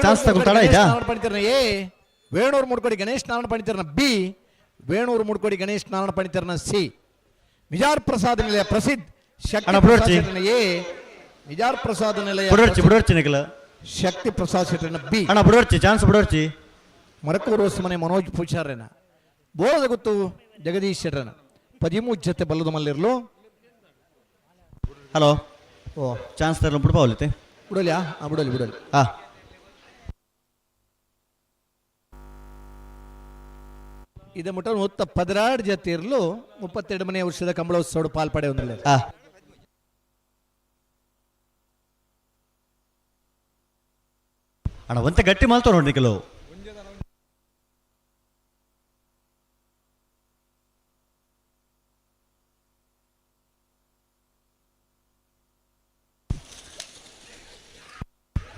ಚಾನ್ಸ್ ತಗೊಳ್ತಾಳ ಇದಾ ಪಂಡಿತರನ ಎ ವೇಣೂರು ಮೂಡುಕೋಡಿ ಗಣೇಶ್ ನಾರಾಯಣ ಪಂಡಿತರನ ಬಿ ವೇಣೂರು ಮೂಡುಕೋಡಿ ಗಣೇಶ್ ನಾರಾಯಣ ಪಂಡಿತರನ ಸಿ ನಿಜಾರ್ ಪ್ರಸಾದ್ ನಿಲಯ ಪ್ರಸಿದ್ಧ ಎ ನಿಜಾರ್ ಪ್ರಸಾದ್ ನಿಲಯ ಬುಡರ್ಚಿ ನಿಕಲ ಶಕ್ತಿ ಪ್ರಸಾದ್ ಶೆಟ್ಟರನ ಬಿ ಅಣ್ಣ ಬುಡರ್ಚಿ ಚಾನ್ಸ್ ಬುಡರ್ಚಿ ಮರಕೂರು ಮನೆ ಮನೋಜ್ ಪೂಜಾರನ ಬೋಳದ ಗೊತ್ತು ಜಗದೀಶ್ ಶೆಟ್ಟರನ 13 ಜೊತೆ ಬಲ್ಲದ ಮಲ್ಲಿರ್ಲು ಹಲೋ ಓ ಚಾನ್ಸ್ ತರಲು ಬಿಡ್ಪಾವಲಿತೆ ಬಿಡಲಿಯಾ ಬಿಡಲಿ ಹಾ ಇದ ಮುಟ್ಟ 16 ಜೊತೆ ಇರಲು 32 ಮನೆ ವರ್ಷದ ಕಂಬಳೋತ್ಸವ ಪಾಲ್ಪಡೆ ಒಂದಿಲ್ಲ ಅಣ್ಣ ಒಂತೆ ಗಟ್ಟಿ ಮಾಲ್ತಾವ ನೋಡಿ ಕೆಲವು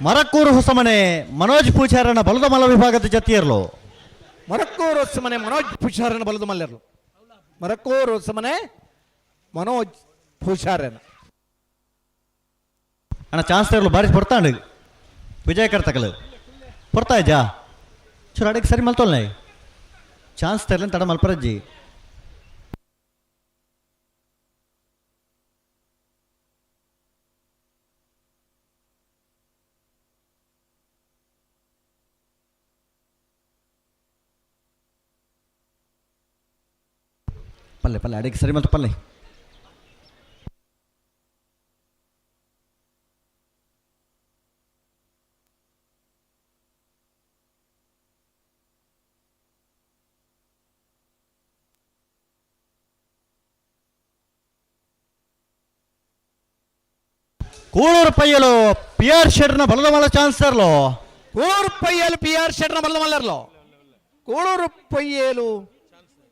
ಮರಕ್ಕೂರು ಹೊಸಮನೆ ಮನೋಜ್ ಪೂಜಾರನ ಬಲದ ಮಲ ವಿಭಾಗದ ಜೊತೆಯರ್ಲು ಮರಕ್ಕೂರು ಹೊಸಮನೆ ಮನೋಜ್ ಪೂಜಾರನ ಬಲದ ಮಲ್ಲರ್ಲು ಮರಕ್ಕೂರು ಹೊಸಮನೆ ಮನೋಜ್ ಪೂಜಾರನ ಅಣ್ಣ ಚಾನ್ಸ್ ತರಲು ಬಾರಿ ಪಡ್ತಾಂಡು ವಿಜಯ ಕರ್ತಕಲು ಪಡ್ತಾ ಇದ್ಯಾ ಚೂರು ಅಡೆಗೆ ಸರಿ ಮಲ್ತೋಲ್ನೆ ಚಾನ್ಸ್ ತರಲಿ ತಡ ಮಲ್ಪರಜ್ಜಿ ಪಲ್ಲೆ ಪಲ್ಲೆ ಅಡೆಗೆ ಸರಿ ಮಲ್ತು ಪಲ್ಲೆ ಕೂಳೂರು ಪಯ್ಯಲು ಪಿ ಆರ್ ಶೆಟ್ನ ಬಲದ ಮಲ ಚಾನ್ಸ್ ತರ್ಲು ಕೂಳೂರು ಪಯ್ಯಲು ಪಿ ಆರ್ ಶೆಟ್ನ ಬಲದ ಮಲ್ಲರ್ಲು ಕೂಳೂರು ಪಯ್ಯಲು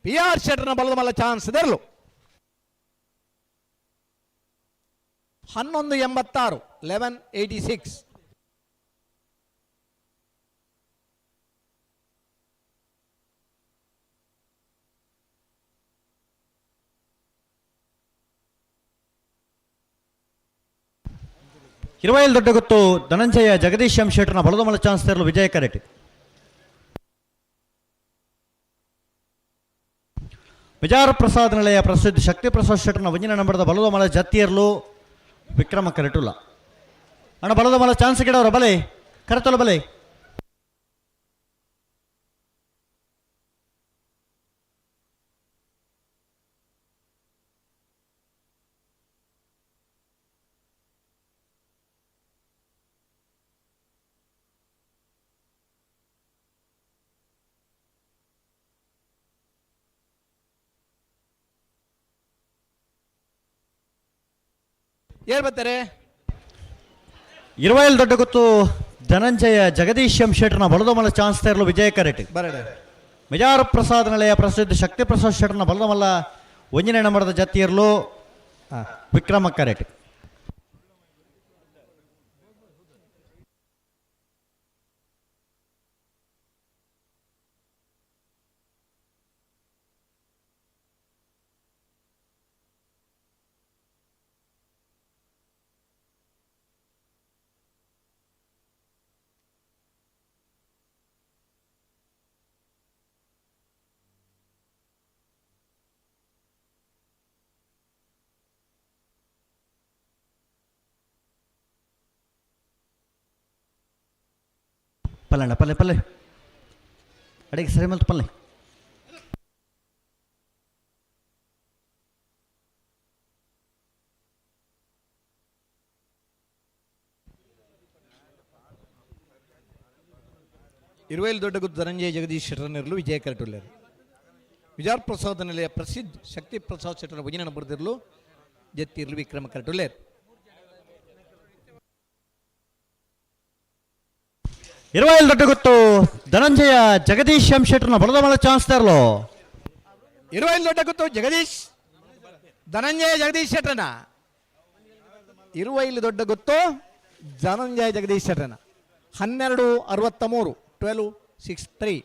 ಪಿ ಆರ್ ಶೆಟ್ನ ಬಲದ ಮಲ್ಲ ಚಾನ್ಸ್ ಇದರ್ಲು 1186 1186 ಇರುವೈಲ್ ದೊಡ್ಡ ಗೊತ್ತು ಧನಂಜಯ ಜಗದೀಶ್ ಎಂ ಶೆಟ್ನ ಬಲದ ಮಲ ಚಾನ್ಸ್ ತರಲು ವಿಜಯ ಕರೆಟ್ ವಿಜಾರ ಪ್ರಸಾದ್ ನಿಲಯ ಪ್ರಸಿದ್ಧ ಶಕ್ತಿ ಪ್ರಸಾದ್ ಶೆಟ್ನ ವಂಜಿನ ನಂಬರ್ದ ಬಲದ ಮಲ ಜತ್ತಿಯರ್ಲು ವಿಕ್ರಮ ಕರೆಟುಲ್ಲ ಅಣ್ಣ ಬಲದ ಮಲ ಚಾನ್ಸ್ ಗಿಡವ್ರ ಬಲೆ ಕರೆತಲ್ಲ ಬಲೆ ಯಾರು ಬರ್ತಾರೆ? 20 ದೊಡ್ಡ ಗೊತ್ತು ಧನಂಜಯ ಜಗದೀಶಂ ಶೆಟ್ಟರ್ನ ಬಲದಮಲ್ಲ ಚಾನ್ಸ್ ತೇರಲು ವಿಜಯ ಕರೆಟ್ ಬರಡೆ ಮಿಜಾರ್ ಪ್ರಸಾದ್ ನಳೆಯ ಪ್ರಸಿದ್ಧ ಶಕ್ತಿ ಪ್ರಸಾದ್ ಶೆಟ್ಟರ್ನ ಬಲದಮಲ್ಲ ಒಂಜನೇ ನಂಬರದ ಜತ್ತಿಯರ್ಲು ವಿಕ್ರಮ ಕರೆಟ್. ಪಲ್ಲೆ ಪಲ್ಲೆ ಪಲ್ಲೆ ಅಡಿಗೆ ಸರಿ ಮಲ್ತು ಪಲ್ಲೆ. ಇರುವೈಲು ದೊಡ್ಡ ಗುದ್ದು ಧನಂಜಯ ಜಗದೀಶ್ ಶೆಟ್ಟರ್ನರ್ಲು ವಿಜಯ ಕರೆಟುಲ್ಲೇರು. ವಿಜಾರ್ ಪ್ರಸಾದ ನಿಲಯ ಪ್ರಸಿದ್ಧ ಶಕ್ತಿ ಪ್ರಸಾದ್ ಶೆಟ್ಟರ್ ಭುಜನ ಬರೆದಿರಲು ಜತ್ತಿರ್ಲು ವಿಕ್ರಮ ಕರೆಟುಲ್ಲೇರು. 20 ದೊಡ್ಡ ಗೊತ್ತು ಧನಂಜಯ ಜಗದೀಶ್ ಎಂ ಶೆಟ್ಟರ್ನ ಬಲದಮಲ್ಲ ಚಾನ್ಸ್ ತೇರಲು 20 ದೊಡ್ಡ ಗುತ್ತು ಜಗದೀಶ್ ಧನಂಜಯ ಜಗದೀಶ್ ಶೆಟ್ಟರ್ನ 20 ದೊಡ್ಡ ಗುತ್ತು ಧನಂಜಯ ಜಗದೀಶ್ ಶೆಟ್ಟರ್ನ 1263 1263.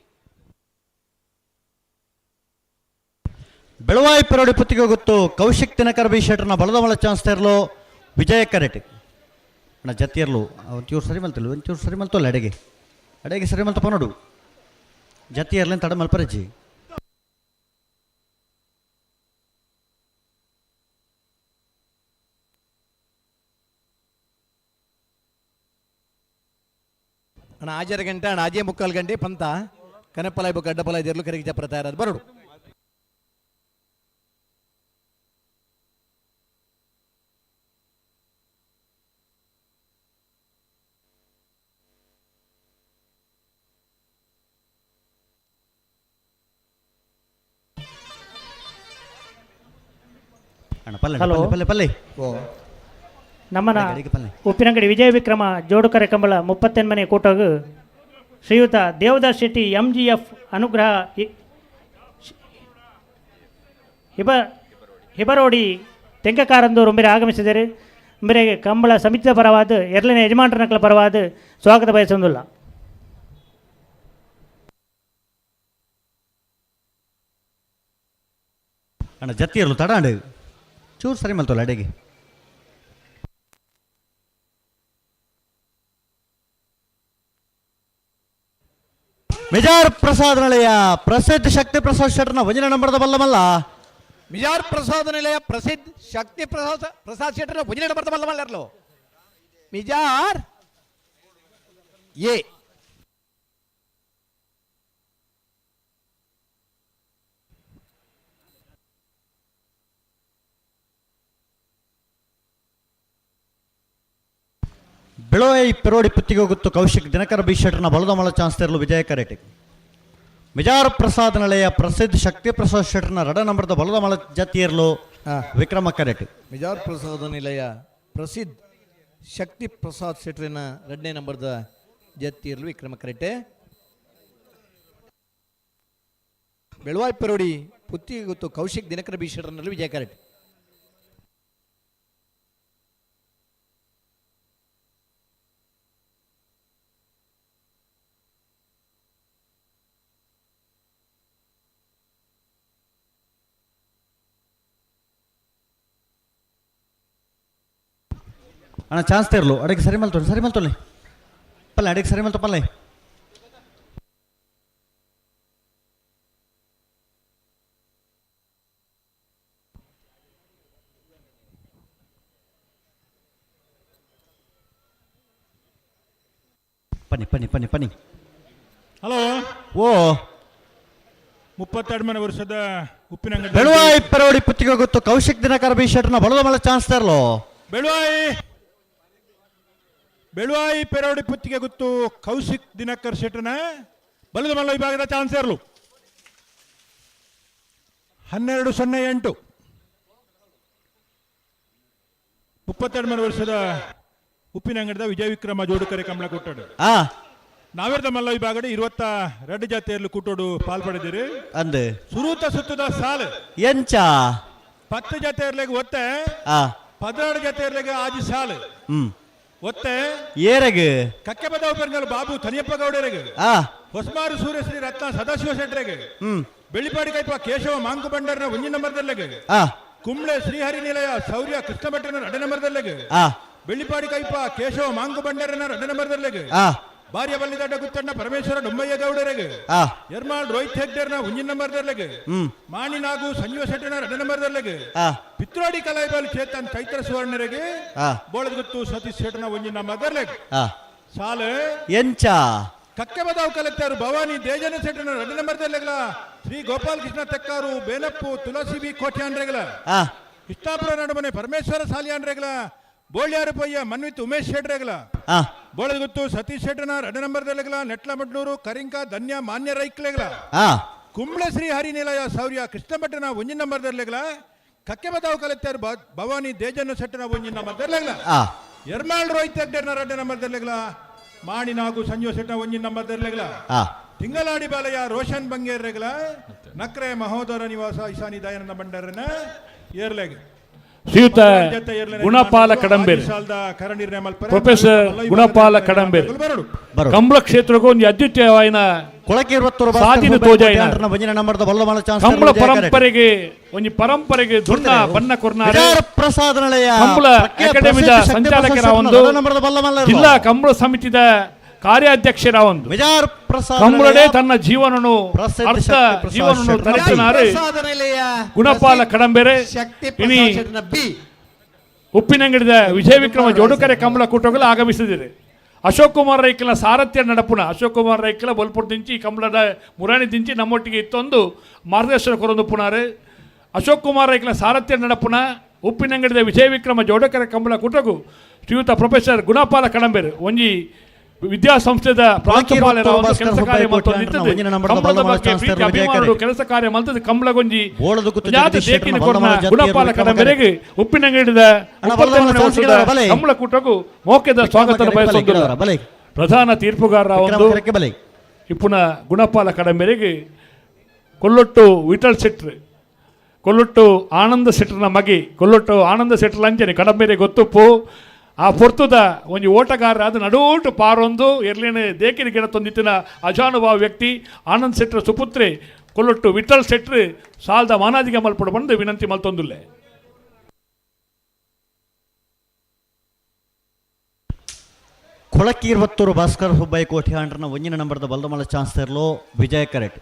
ಬೆಳವಾಯಿ ಪೆರೋಡಿ ಪುತ್ತಿಗೆ ಗೊತ್ತು ಕೌಶಿಕ್ ದಿನಕರ್ ಬಿ ಶೆಟ್ಟರ್ನ ಬಲದಮಲ್ಲ ಚಾನ್ಸ್ ತೇರಲು ವಿಜಯ ಕರೆಟ್ ಅಣ್ಣ ಜತ್ತಿಯರ್ಲು ಒಂಚೂರು ಸರಿ ಮಲ್ತಿಲ್ಲ ಒಂಚೂರು ಸರಿ ಮಲ್ತಲ್ಲ ಅಡೆಗೆ ಅಡೆಗೆ ಸರಿ ಮಲ್ತಪ್ಪ ನೋಡು ಜತ್ತಿಯರ್ಲೇನು ತಡ ಮಲ್ಪರಜ್ಜಿ. ಅಣ್ಣ 6 ಗಂಟೆ ಅಣ್ಣ 6:45 ಗಂಟೆ ಪಂತ ಕನಪಲಾಯ್ ಬುಕ್ ಅಡ್ಡಪಲಾಯ್ ದೇರ್ಲು ಕರೆಗೆ ಜಪ್ರ ತಯಾರಾದ ಬರೋಡು. ಹಲೋ ಪಲ್ಲೆ ಪಲ್ಲೆ ನಮ್ಮನ ಉಪ್ಪಿನಂಗಡಿ ವಿಜಯ ವಿಕ್ರಮ ಜೋಡುಕರೆ ಕಂಬಳ 38 ಕೂಟಗು ಶ್ರೀಯುತ ದೇವದಾಸ್ ಶೆಟ್ಟಿ MGF ಅನುಗ್ರಹ ಹಿಬರೋಡಿ ತೆಂಕಕಾರಂದೂರು ಒಮ್ಮೆರೆ ಆಗಮಿಸಿದರೆ ಒಮ್ಮೆರೆಗೆ ಕಂಬಳ ಸಮಿತಿಯ ಪರವಾದ ಎರಡನೇ ಯಜಮಾನರ ಪರವಾದ ಸ್ವಾಗತ ಬಯಸೊಂದಿಲ್ಲ. ಅಣ್ಣ ಜತ್ತಿಯರ್ಲು ತಡಾಂಡು ಚೂರು ಸರಿ ಮಲ್ತಲ್ಲ ಅಡೆಗೆ. ಮಿಜಾರ್ ಪ್ರಸಾದ್ ನಳೆಯ ಪ್ರಸಿದ್ಧ ಶಕ್ತಿ ಪ್ರಸಾದ್ ಶೆಟ್ಟರ್ನ ಒಂಜನೇ ನಂಬರದ ಬಲ್ಲಮಲ್ಲ ಮಿಜಾರ್ ಪ್ರಸಾದ ನಿಲಯ ಪ್ರಸಿದ್ಧ ಶಕ್ತಿ ಪ್ರಸಾದ್ ಶೆಟ್ಟರ್ನ ಒಂಜನೇ ನಂಬರದ ಬಲ್ಲಮಲ್ಲರ್ಲು ಮಿಜಾರ್ ಎ ಬೆಳವಾಯಿ ಪೆರೋಡಿ ಪುತ್ತಿಗೆ ಗೊತ್ತು ಕೌಶಿಕ್ ದಿನಕರ ಬಿ ಶೆಟ್ಟರ್ನ ಬಲದಮಲ್ಲ ಚಾನ್ಸ್ ತೇರಲು ವಿಜಯ ಕರೆಟ್ ಮಿಜಾರ್ ಪ್ರಸಾದ್ ನಳೆಯ ಪ್ರಸಿದ್ಧ ಶಕ್ತಿ ಪ್ರಸಾದ್ ಶೆಟ್ಟರ್ನ 2 ನಂಬರದ ಬಲದಮಲ್ಲ ಜತ್ತಿಯರ್ಲು ವಿಕ್ರಮ ಕರೆಟ್ ಮಿಜಾರ್ ಪ್ರಸಾದ ನಿಲಯ ಪ್ರಸಿದ್ಧ ಶಕ್ತಿ ಪ್ರಸಾದ್ ಶೆಟ್ಟರ್ನ 2ನೇ ನಂಬರದ ಜತ್ತಿಯರ್ಲು ವಿಕ್ರಮ ಕರೆಟೆ. ಬೆಳವಾಯಿ ಪೆರೋಡಿ ಪುತ್ತಿಗೆ ಗೊತ್ತು ಕೌಶಿಕ್ ದಿನಕರ ಬಿ ಶೆಟ್ಟರ್ನಲ್ಲೂ ವಿಜಯ ಕರೆಟ್. ಅಣ್ಣ ಚಾನ್ಸ್ ತೇರಲು ಅಡೆಗೆ ಸರಿ ಮಲ್ತೊಳ್ಳೆ ಪಲ್ಲೆ ಅಡೆಗೆ ಸರಿ ಮಲ್ತು ಪಲ್ಲೆ. ಪನ್ನಿ ಹಲೋ ಓ 32 ವರ್ಷದ ಉಪ್ಪಿನಂಗಡಿ ಬೆಳವಾಯಿ ಪೆರೋಡಿ ಪುತ್ತಿಗೆ ಗೊತ್ತು ಕೌಶಿಕ್ ದಿನಕರ ಬಿ ಶೆಟ್ಟರ್ನ ಬಲದಮಲ್ಲ ಚಾನ್ಸ್ ತೇರಲು ಬೆಳವಾಯಿ ಪೆರೋಡಿ ಪುತ್ತಿಗೆ ಗೊತ್ತು ಕೌಶಿಕ್ ದಿನಕರ್ ಶೆಟ್ಟರ್ನ ಬಲದಮಲ್ಲ ವಿಭಾಗದ ಚಾನ್ಸ್ ಇರಲು 1208 32 ವರ್ಷದ ಉಪ್ಪಿನಂಗಡದ ವಿಜಯ ವಿಕ್ರಮ ಜೋಡುಕರೆ ಕಮಲ ಕೊಟ್ಟಡು ಆ ನಾವೇರ್ದ ಮಲ್ಲ ವಿಭಾಗದ 22 ಜಾತಿಯರ್ಲು ಕೂಟೋಡು ಪಾಲ್ಪಡಿದಿರಿ ಅಂದು ಸುರೂತ ಸುತ್ತದ ಸಾಲು ಎಂಚ 10 ಜಾತಿಯರ್ಲೆಗೆ ಒತ್ತೆ ಆ 16 ಜಾತಿಯರ್ಲೆಗೆ ಆಜಿ ಸಾಲು ಒತ್ತೆ ಏರಗೆ ಕಕ್ಕೆ ಬದವ ಪೆರ್ಗಲ್ ಬಾಬು ತನಿಯಪ್ಪ ಗೌಡರಿಗೆ ಆ ಹೊಸಮಾರು ಸೂರ್ಯಶ್ರೀ ರತ್ನ ಸದಾಶಿವ ಶೆಟ್ರಿಗೆ ಬೆಳ್ಳಿಪಾಡಿ ಕೈಪ ಕೇಶವ ಮಾಂಕು ಬಂಡರ್ನ ಒಂಜಿ ನಂಬರ್ದಲ್ಲಿಗೆ ಆ ಕುಂಬ್ಳೆ ಶ್ರೀಹರಿ ನಿಲಯ ಶೌರ್ಯ ಕೃಷ್ಣ ಭಟ್ಟನ 2 ನಂಬರ್ದಲ್ಲಿಗೆ ಆ ಬೆಳ್ಳಿಪಾಡಿ ಕೈಪ ಕೇಶವ ಮಾಂಕು ಬಂಡರನ 2 ನಂಬರ್ದಲ್ಲಿಗೆ ಆ ಭಾರ್ಯ ಬಲ್ಲಿದಡ್ಡ ಗುತ್ತಣ್ಣ ಪರಮೇಶ್ವರ ಡೊಮ್ಮಯ್ಯ ಗೌಡರಿಗೆ ಆ ಯರ್ಮಾಳ್ ರೋಹಿತ್ ಹೆಗ್ಡರ್ನ ಒಂಜಿ ನಂಬರ್ದಲ್ಲಿಗೆ ಮಾಣಿ ನಾಗು ಸಂಜೀವ ಶೆಟ್ಟನ 2 ನಂಬರ್ದಲ್ಲಿಗೆ ಆ ಪಿತ್ರೋಡಿ ಕಲಾಯಿಬಾಲ್ ಚೇತನ್ ಚೈತ್ರ ಸುವರ್ಣರಿಗೆ ಆ ಬೋಳದಗುತ್ತು ಸತೀಶ್ ಶೆಟ್ಟನ ಒಂಜಿ ನಂಬರ್ದಲ್ಲಿಗೆ ಆ ಸಾಲೆ ಎಂಚ ಕಕ್ಕೆ ಬದಾವ್ ಕಲೆಕ್ಟರ್ ಭವಾನಿ ದೇಜನ ಸೆಟ್ಟನ 2 ನಂಬರ್ದಲ್ಲಿಗಲ ಶ್ರೀ ಗೋಪಾಲ್ ಕೃಷ್ಣ ತೆಕ್ಕಾರು ಬೇನಪ್ಪು ತುಳಸಿ ಬಿ ಕೋಟ್ಯಾನ್ರೆಗಲ ಆ ಇಷ್ಟಾಪುರ ನಡುಮನೆ ಪರಮೇಶ್ವರ ಸಾಲಿಯಾನ್ರೆಗಲ ಬೋಳ್ಯಾರು ಪಯ್ಯ ಮನ್ವಿತ್ ಉಮೇಶ್ ಶೆಟ್ರೆಗಲ ಆ ಬೋಳದಗುತ್ತು ಸತೀಶ್ ಶೆಟ್ಟನ 2 ನಂಬರ್ದಲ್ಲಿಗಲ ನೆಟ್ಲ ಮಡ್ನೂರು ಕರಿಂಕ ಧನ್ಯ ಮಾನ್ಯ ರೈಕ್ಲೆಗಲ ಆ ಕುಂಬ್ಳೆ ಶ್ರೀ ಹರಿನಿಲಯ ಶೌರ್ಯ ಕೃಷ್ಣ ಭಟ್ಟನ ಒಂಜಿ ನಂಬರ್ದಲ್ಲಿಗಲ ಕಕ್ಕೆ ಬದಾವ್ ಕಲೆಕ್ಟರ್ ಭವಾನಿ ದೇಜನ ಸೆಟ್ಟನ ಒಂಜಿ ನಂಬರ್ದಲ್ಲಿಗಲ ಆ ಯರ್ಮಾಳ್ ರೋಹಿತ್ ಹೆಗ್ಡರ್ನ 2 ನಂಬರ್ದಲ್ಲಿಗಲ ಮಾಣಿ ನಾಗು ಸಂಜೀವ ಶೆಟ್ಟನ ಒಂಜಿ ನಂಬರ್ದಲ್ಲಿಗಲ ಆ ತಿಂಗಳಾಡಿ ಬಾಲಯ ರೋಷನ್ ಬಂಗೇರ್ರೆಗಲ ನಕ್ರೆ ಮಹೋದರ ನಿವಾಸ ಇಸಾನಿ ದಯಾನಂದ ಭಂಡಾರನ ಏರ್ಲೆಗೆ ಶ್ರೀಯುತ ಗುಣಪಾಲ ಕಡಂಬೇರು ಪ್ರೊಫೆಸರ್ ಗುಣಪಾಲ ಕಡಂಬೇರು ಕಂಬಳ ಕ್ಷೇತ್ರಕ್ಕೂ ಒಂದು ಅದ್ವಿತೀಯವಾದ ಕೊಳಕೆ 20 ಸಾಧಿನ ತೋಜಾಯಿನ ಬಂಜಿನ ನಂಬರ್ದ ಬಲ್ಲಮಲ ಚಾನ್ಸ್ ಕಂಬಳ ಪರಂಪರೆಗೆ ದುನ್ನ ಬಣ್ಣ ಕೊರ್ನಾರೆ ಪ್ರಸಾದನಲಯ ಕಂಬಳ ಅಕಾಡೆಮಿದ ಸಂಚಾಲಕರ ಒಂದು ಜಿಲ್ಲಾ ಕಂಬಳ ಸಮಿತಿದ ಕಾರ್ಯಾಧ್ಯಕ್ಷರ ಒಂದು ಕಂಬಳಡೆ ತನ್ನ ಜೀವನನು ಅರ್ಥ ಜೀವನನು ತಲುಪಿನಾರೆ ಗುಣಪಾಲ ಕಡಂಬೇರೆ ಇನಿ ಉಪ್ಪಿನಂಗಡಿದ ವಿಜಯ ವಿಕ್ರಮ ಜೋಡುಕರೆ ಕಂಬಳ ಕೂಟಗಳು ಆಗಮಿಸಿದಿರಿ ಅಶೋಕ್ ಕುಮಾರ್ ರೈಕಲ ಸಾರಥ್ಯ ನಡಪುನ ಅಶೋಕ್ ಕುಮಾರ್ ರೈಕಲ ಬಲ್ಪುರ್ ದಿಂಚಿ ಕಂಬಳದ ಮುರಾಣಿ ದಿಂಚಿ ನಮ್ಮೊಟ್ಟಿಗೆ ಇತ್ತೊಂದು ಮಾರ್ಗದರ್ಶನ ಕೊರೊಂದು ಪುನಾರೆ ಅಶೋಕ್ ಕುಮಾರ್ ರೈಕಲ ಸಾರಥ್ಯ ನಡಪುನ ಉಪ್ಪಿನಂಗಡಿದ ವಿಜಯ ವಿಕ್ರಮ ಜೋಡುಕರೆ ಕಂಬಳ ಕೂಟಗೂ ಶ್ರೀಯುತ ಪ್ರೊಫೆಸರ್ ಗುಣಪಾಲ ಕಡಂಬೇರು ಒಂಜಿ ವಿದ್ಯಾಸಂಸ್ಥೆದ ಪ್ರಾಂಶುಪಾಲರ ಒಂದು ಕೆಲಸ ಕಾರ್ಯ ಕೆಲಸ ಕಾರ್ಯ ಮಲ್ತದ ಕಂಬಳಗೊಂಜಿ ದೇಕಿನ ಕೊಡ್ನ ಗುಣಪಾಲ ಕಡಂಬೆರೆಗೆ ಉಪ್ಪಿನಂಗಡಿದ ಕಂಬಳ ಕೂಟಗೂ ಮೋಕೆದ ಸ್ವಾಗತ ಬಯಸುತ್ತಿದ್ದಾರೆ ಪ್ರಧಾನ ತೀರ್ಪುಗಾರರ ಒಂದು ಇಪ್ಪುನ ಗುಣಪಾಲ ಕಡಂಬೆರೆಗೆ ಕೊಲ್ಲೊಟ್ಟು ವಿಠಲ್ ಶೆಟ್ರ್ ಕೊಲ್ಲೊಟ್ಟು ಆನಂದ ಶೆಟ್ರನ ಮಗಿ ಕೊಲ್ಲೊಟ್ಟು ಆನಂದ ಶೆಟ್ರ್ ಲಂಚನೆ ಕಡಂಬೆರೆ ಗೊತ್ತುಪ್ಪು ಆ ಪೊರ್ತುದ ಒಂಜಿ ಓಟಗಾರ ಅದು ನಡೋಟು ಪಾರೊಂದು ಎರ್ಲಿನ ದೇಕಿನ ಗಿಡ ತೊಂದಿತ್ತಿನ ಅಜಾನುಭಾವ ವ್ಯಕ್ತಿ ಆನಂದ್ ಶೆಟ್ರ ಸುಪುತ್ರೆ ಕೊಲ್ಲೊಟ್ಟು ವಿಠಲ್ ಶೆಟ್ರ್ ಸಾಲ್ದ ಮಾನಾದಿಗೆ ಮಲ್ಪಡು ಬಂದು ವಿನಂತಿ ಮಲ್ತೊಂದುಲ್ಲೆ ಕೊಳಕಿ 20 ಭಾಸ್ಕರ್ ಹುಬ್ಬೈ ಕೋಠಿ ಆಂಡ್ರನ ಒಂಜಿನ ನಂಬರ್ದ ಬಲ್ದಮಲ ಚಾನ್ಸ್ ತೆರ್ಲೋ ವಿಜಯ ಕರೆಟ್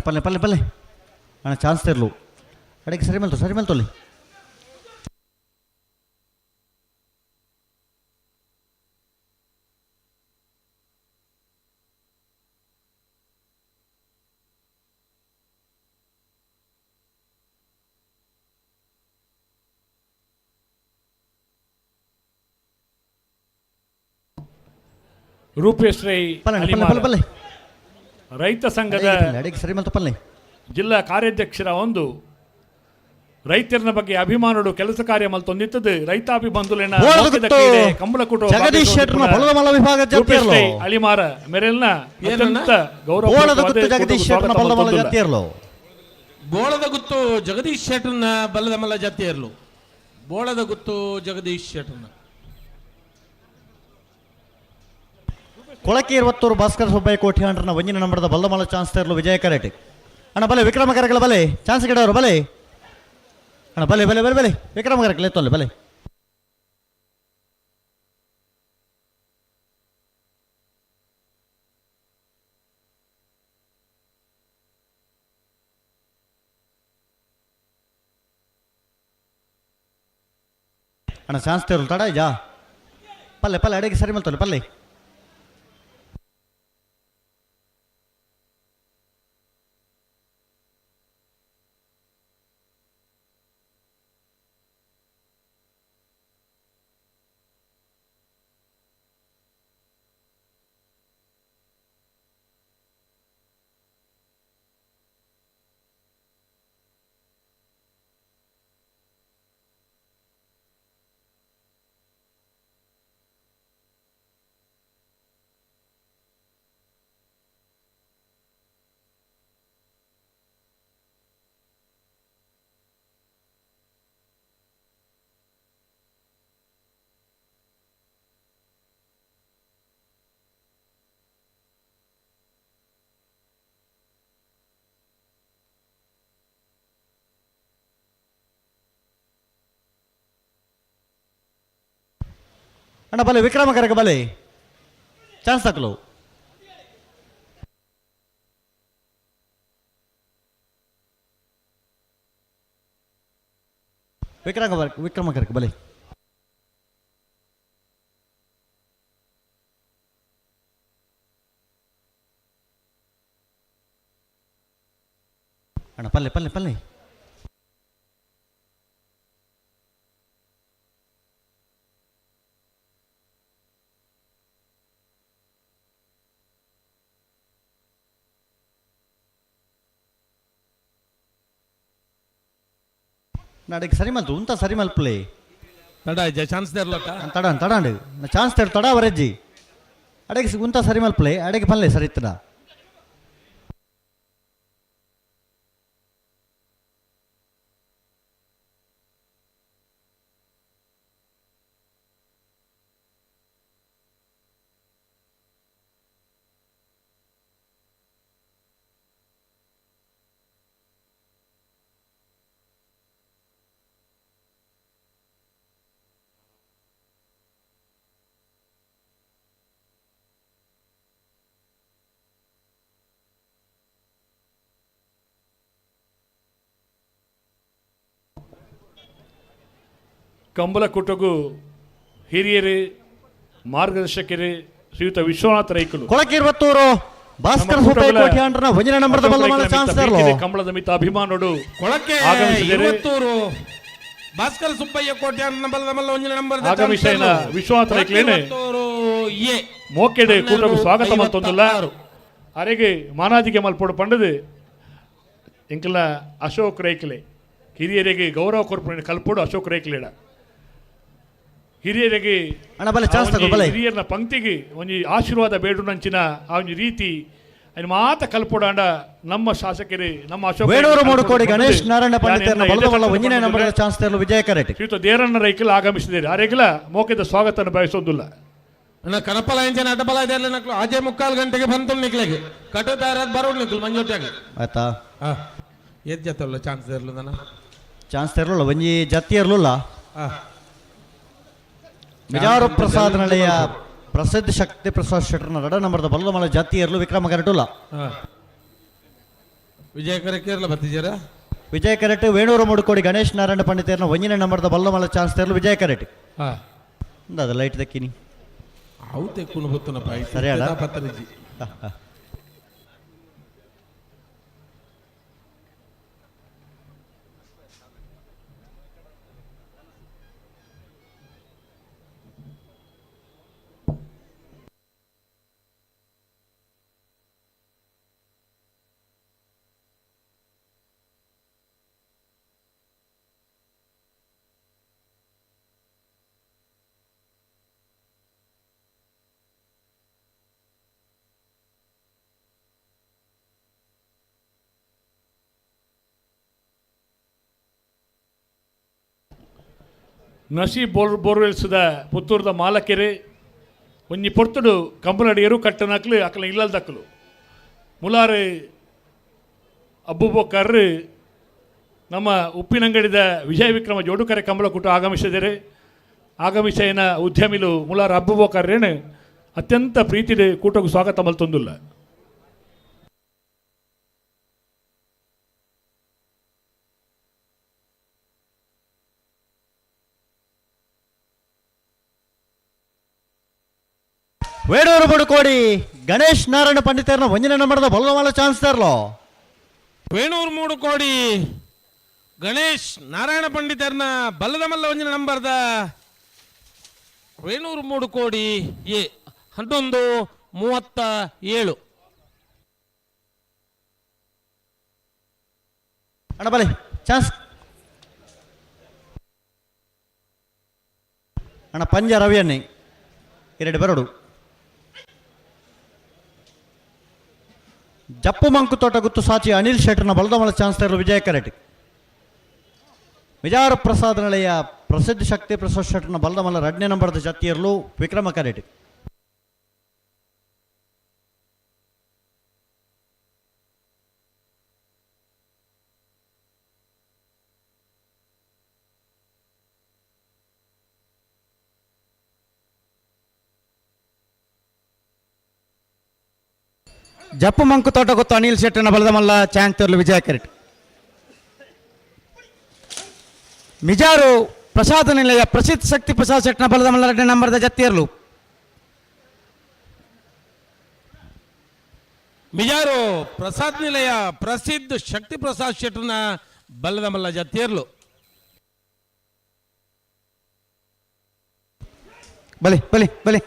ಪಲ್ಲೆ ಪಲ್ಲೆ ಪಲ್ಲೆ ಅಣ್ಣ ಚಾನ್ಸ್ ತೆರ್ಲು ಅಡಿಗೆ ಸರಿ ಮೇಲ್ತೊಲ್ಲಿ ರೂಪೇಶ್ ರೈ ಪಲ್ಲೆ ರೈತ ಸಂಘದ ಜಿಲ್ಲಾ ಕಾರ್ಯಾಧ್ಯಕ್ಷರ ಒಂದು ರೈತರ ಬಗ್ಗೆ ಅಭಿಮಾನಡು ಕೆಲಸ ಕಾರ್ಯ ಮಲ್ತೊಂದಿತ್ತದು ರೈತಾಪಿ ಬಂಧುಲೇನ ಕಂಬಳಕೂಟ ಅಳಿಮಾರ ಮೆರೆಲ್ನ ಅತ್ಯಂತ ಬೋಳದ ಗುತ್ತು ಜಗದೀಶ್ ಶೆಟ್ರನ ಬಲ್ಲದ ಮಲ್ಲ ಜಾತಿಯರ್ಲು ಬೋಳದ ಗುತ್ತು ಜಗದೀಶ್ ಶೆಟ್ರನ ಕೊಳಕೆ 20 ಭಾಸ್ಕರ್ ಹುಬ್ಬೈ ಕೋಠಿ ಆಂಡ್ರನ ಒಂಜಿನ ನಂಬರ್ದ ಬಲ್ಲಮಲ ಚಾನ್ಸ್ ತೆರ್ಲು ವಿಜಯ ಕರೆಟ್ ಅಣ್ಣ ಬಲೆ ವಿಕ್ರಮ ಕರಕಲ ಬಲೆ ಚಾನ್ಸ್ ಗಿಡವರು ಬಲೆ ಅಣ್ಣ ಬಲೆ ಬಲೆ ಬಲೆ ಬಲೆ ವಿಕ್ರಮ ಕರಕಲ ಎತ್ತೊಲ್ಲೆ ಬಲೆ ಅಣ್ಣ ಚಾನ್ಸ್ ತೆರ್ಲು ತಡ ಜಾ ಪಲ್ಲೆ ಪಲ್ಲೆ ಅಡಿಗೆ ಸರಿ ಮಲ್ತೊಲ್ಲೆ ಪಲ್ಲೆ ಅಣ್ಣ ಬಲೆ ವಿಕ್ರಮ ಕರೆಗೆ ಬಲೆ ಚಾನ್ಸ್ ತಕ್ಕಲು ವಿಕ್ರಮ ಕರೆಗೆ ಬಲೆ ಅಣ್ಣ ಪಲ್ಲೆ ಪಲ್ಲೆ ಪಲ್ಲೆ ನಾಡಿಗೆ ಸರಿ ಮಲ್ತು ಉಂತ ಸರಿ ಮಲ್ಪಲೆ ತಡ ಇಜ್ಜ ಚಾನ್ಸ್ ತೆರ್ಲಕ್ಕ ತಡಾಂಡು ಚಾನ್ಸ್ ತೆರ್ ತಡ ಅವರಜ್ಜಿ ಅಡೆಗೆ ಉಂತ ಸರಿ ಮಲ್ಪಲೆ ಅಡೆಗೆ ಪಲ್ಲೆ ಸರಿ ಇತ್ತನ ಕಂಬಳ ಕುಟುಗು ಹಿರಿಯರು ಮಾರ್ಗದರ್ಶಕರು ಶ್ರೀಯುತ ವಿಶ್ವನಾಥ ರೈಕಲು ಕೊಳಕಿರುವತ್ತೂರು ಭಾಸ್ಕರ ಸುಬ್ಬಯ್ಯ ಕೋಟ್ಯಾಂಡ್ರನ ವಂಜನೆ ನಂಬರ್ದ ಬಲ್ಲಮಲ್ಲ ಚಾನ್ಸ್ ತರಲು ಕಂಬಳದ ಮಿತ ಅಭಿಮಾನೋಡು ಕೊಳಕ್ಕೆ ಇವತ್ತೂರು ಭಾಸ್ಕರ ಸುಬ್ಬಯ್ಯ ಕೋಟ್ಯಾಂಡ್ರನ ಬಲ್ಲಮಲ್ಲ ವಂಜನೆ ನಂಬರ್ದ ಆಗಮಿಸೇನ ವಿಶ್ವನಾಥ ರೈಕಲೇನೆ ಎ ಮೋಕೆಡೆ ಕೂಟకు ಸ್ವಾಗತ ಮತ್ತೊಂದುಲ್ಲ ಅರೆಗೆ ಮಾನಾದಿಗೆ ಮಲ್ಪಡು ಪಂಡದು ಇಂಕಲ ಅಶೋಕ್ ರೈಕಲೆ ಹಿರಿಯರಿಗೆ ಗೌರವ ಕೊರ್ಪಣೆ ಕಲ್ಪೋಡು ಅಶೋಕ್ ರೈಕಲೇಡ ಹಿರಿಯರಿಗೆ ಹಿರಿಯರ್ನ ಪಂಕ್ತಿಗೆ ಒಂದು ಆಶೀರ್ವಾದ ಬೇಡು ನಂಚಿನ ಆ ಒಂದು ರೀತಿ ಅದು ಮಾತ ಕಲ್ಪೋಡಾಂಡ ನಮ್ಮ ಶಾಸಕರು ನಮ್ಮ ಅಶೋಕ್ ಬೇಡೂರು ಮೂಡುಕೋಡಿ ಗಣೇಶ್ ನಾರಾಯಣ ಪಂಡಿತರನ್ನ ಬಲದವಲ್ಲ ವಂಜನೆ ನಂಬರ್ ಚಾನ್ಸ್ ತೆರಲು ವಿಜಯ ಕರೆಟಿ ಶ್ರೀಯುತ ದೇರಣ್ಣ ರೈಕಲ್ ಆಗಮಿಸಿದ್ದಾರೆ ಅರೆಗಲ ಮೋಕೆದ ಸ್ವಾಗತ ಬಯಸೋದಿಲ್ಲ ಅಣ್ಣ ಕನಪಲ ಎಂಚನ ಅಡ್ಡಬಲ ಇದೆ ನಕ್ಲು ಆಜೆ 3:15 ಗಂಟೆಗೆ ಬಂತು ನಿಕ್ಲೆಗೆ ಕಟ್ಟುತ್ತಾರ ಬರೋಡ್ ನಿಕ್ಲು ಮಂಜೋಟ್ಯಾಗ ಆಯ್ತಾ ಎದ್ ಜತ್ತಲ್ಲ ಚಾನ್ಸ್ ತೆರಲು ನನ್ನ ಚಾನ್ಸ್ ತೆರಲು ವಂಜಿ ಜತ್ತಿ ಇರಲಿಲ್ಲ ಮಿಜಾರು ಪ್ರಸಾದ್ ನಳೆಯ ಪ್ರಸಿದ್ಧ ಶಕ್ತಿ ಪ್ರಸಾದ್ ಶೆಟ್ಟರ್ನ ರಡ ನಂಬರ್ದ ಬಲ್ಲಮಲ ಜಾತಿ ಇರಲು ವಿಕ್ರಮ ಕರೆಟುಲ್ಲ ವಿಜಯ ಕರೆಕ್ಕಿರಲ್ಲ ಬತ್ತಿಜರ ವಿಜಯ ಕರೆಟ್ ವೇಣೂರು ಮೂಡುಕೋಡಿ ಗಣೇಶ್ ನಾರಾಯಣ ಪಂಡಿತರನ್ನ ವಂಜನೆ ನಂಬರ್ದ ಬಲ್ಲಮಲ ಚಾನ್ಸ್ ತೆರಲು ವಿಜಯ ಕರೆಟ್ ಅದು ಲೈಟ್ ದಕ್ಕಿನಿ ಅವು ತೆಕ್ಕುನು ಬತ್ತನಪ್ಪ ಸರಿ ಅಲ್ಲ ಪತ್ತರಿಜಿ ನಸೀಬ್ ಬೋರ್ವೆಲ್ಸ್ದ ಪುತ್ತೂರ್ದ ಮಾಲಕೆರೆ ಒಂಜಿ ಪೊರ್ತುಡು ಕಂಬನಡಿ ಎರು ಕಟ್ಟನಕ್ಲು ಅಕಲ ಇಲ್ಲಲ್ ದಕ್ಕಲು ಮುಲಾರು ಅಬ್ಬುಬೊಕ್ಕರ್ ನಮ್ಮ ಉಪ್ಪಿನಂಗಡಿದ ವಿಜಯ ವಿಕ್ರಮ ಜೋಡುಕರೆ ಕಂಬಳ ಕುಟ್ಟು ಆಗಮಿಸಿದರೆ ಆಗಮಿಸೇನ ಉದ್ಯಮಿಲು ಮುಲಾರು ಅಬ್ಬುಬೊಕ್ಕರ್ರೇನು ಅತ್ಯಂತ ಪ್ರೀತಿಡು ಕೂಟకు ಸ್ವಾಗತ ಮಲ್ತೊಂದುಲ್ಲ ವೇಡೂರು ಬುಡುಕೋಡಿ ಗಣೇಶ್ ನಾರಾಯಣ ಪಂಡಿತರನ್ನ ವಂಜನೆ ನಂಬರ್ದ ಬಲ್ಲಮಲ ಚಾನ್ಸ್ ತರಲು ವೇಣೂರು ಮೂಡುಕೋಡಿ ಗಣೇಶ್ ನಾರಾಯಣ ಪಂಡಿತರನ್ನ ಬಲ್ಲದ ಮಲ್ಲ ವಂಜನೆ ನಂಬರ್ದ ವೇಣೂರು ಮೂಡುಕೋಡಿ ಎ 11:37 ಅಣ್ಣ ಬಲೆ ಚಾನ್ಸ್ ಅಣ್ಣ ಪಂಜ ರವಿಯನ್ನಿ 2 ಬರಡು ಜಪ್ಪು ಮಂಕು ತೋಟ ಗುತ್ತು ಸಾಚಿ ಅನಿಲ್ ಶೆಟ್ಟರ್ನ ಬಲದಮಲ ಚಾನ್ಸ್ ತರಲು ವಿಜಯ ಕರೆಟಿ ಮಿಜಾರು ಪ್ರಸಾದ್ ನಳೆಯ ಪ್ರಸಿದ್ಧ ಶಕ್ತಿ ಪ್ರಸಾದ್ ಶೆಟ್ಟರ್ನ ಬಲದಮಲ 2ನೇ ನಂಬರ್ದ ಜತ್ತಿ ಇರಲು ವಿಕ್ರಮ ಕರೆಟಿ ಜಪ್ಪು ಮಂಕು ತೋಟ ಗೊತ್ತು ಅನಿಲ್ ಶೆಟ್ಟನ ಬಲದ ಮಲ್ಲ ಚಾಂತರ್ಲು ವಿಜಯ ಕೆರೆಟ್. ಮಿಜಾರು ಪ್ರಸಾದ ನಿಲಯ ಪ್ರಸಿದ್ಧ ಶಕ್ತಿ ಪ್ರಸಾದ್ ಶೆಟ್ಟನ ಬಲದ ಮಲ್ಲ 2 ನಂಬರ್ದ ಜತ್ತಿಯರ್ಲು. ಮಿಜಾರು ಪ್ರಸಾದ್ ನಿಲಯ ಪ್ರಸಿದ್ಧ ಶಕ್ತಿ ಪ್ರಸಾದ್ ಶೆಟ್ಟರ್ನ ಬಲ್ಲದ ಮಲ್ಲ ಜತ್ತಿಯರ್ಲು. ಬಲಿ ಬಲಿ ಬಲಿ.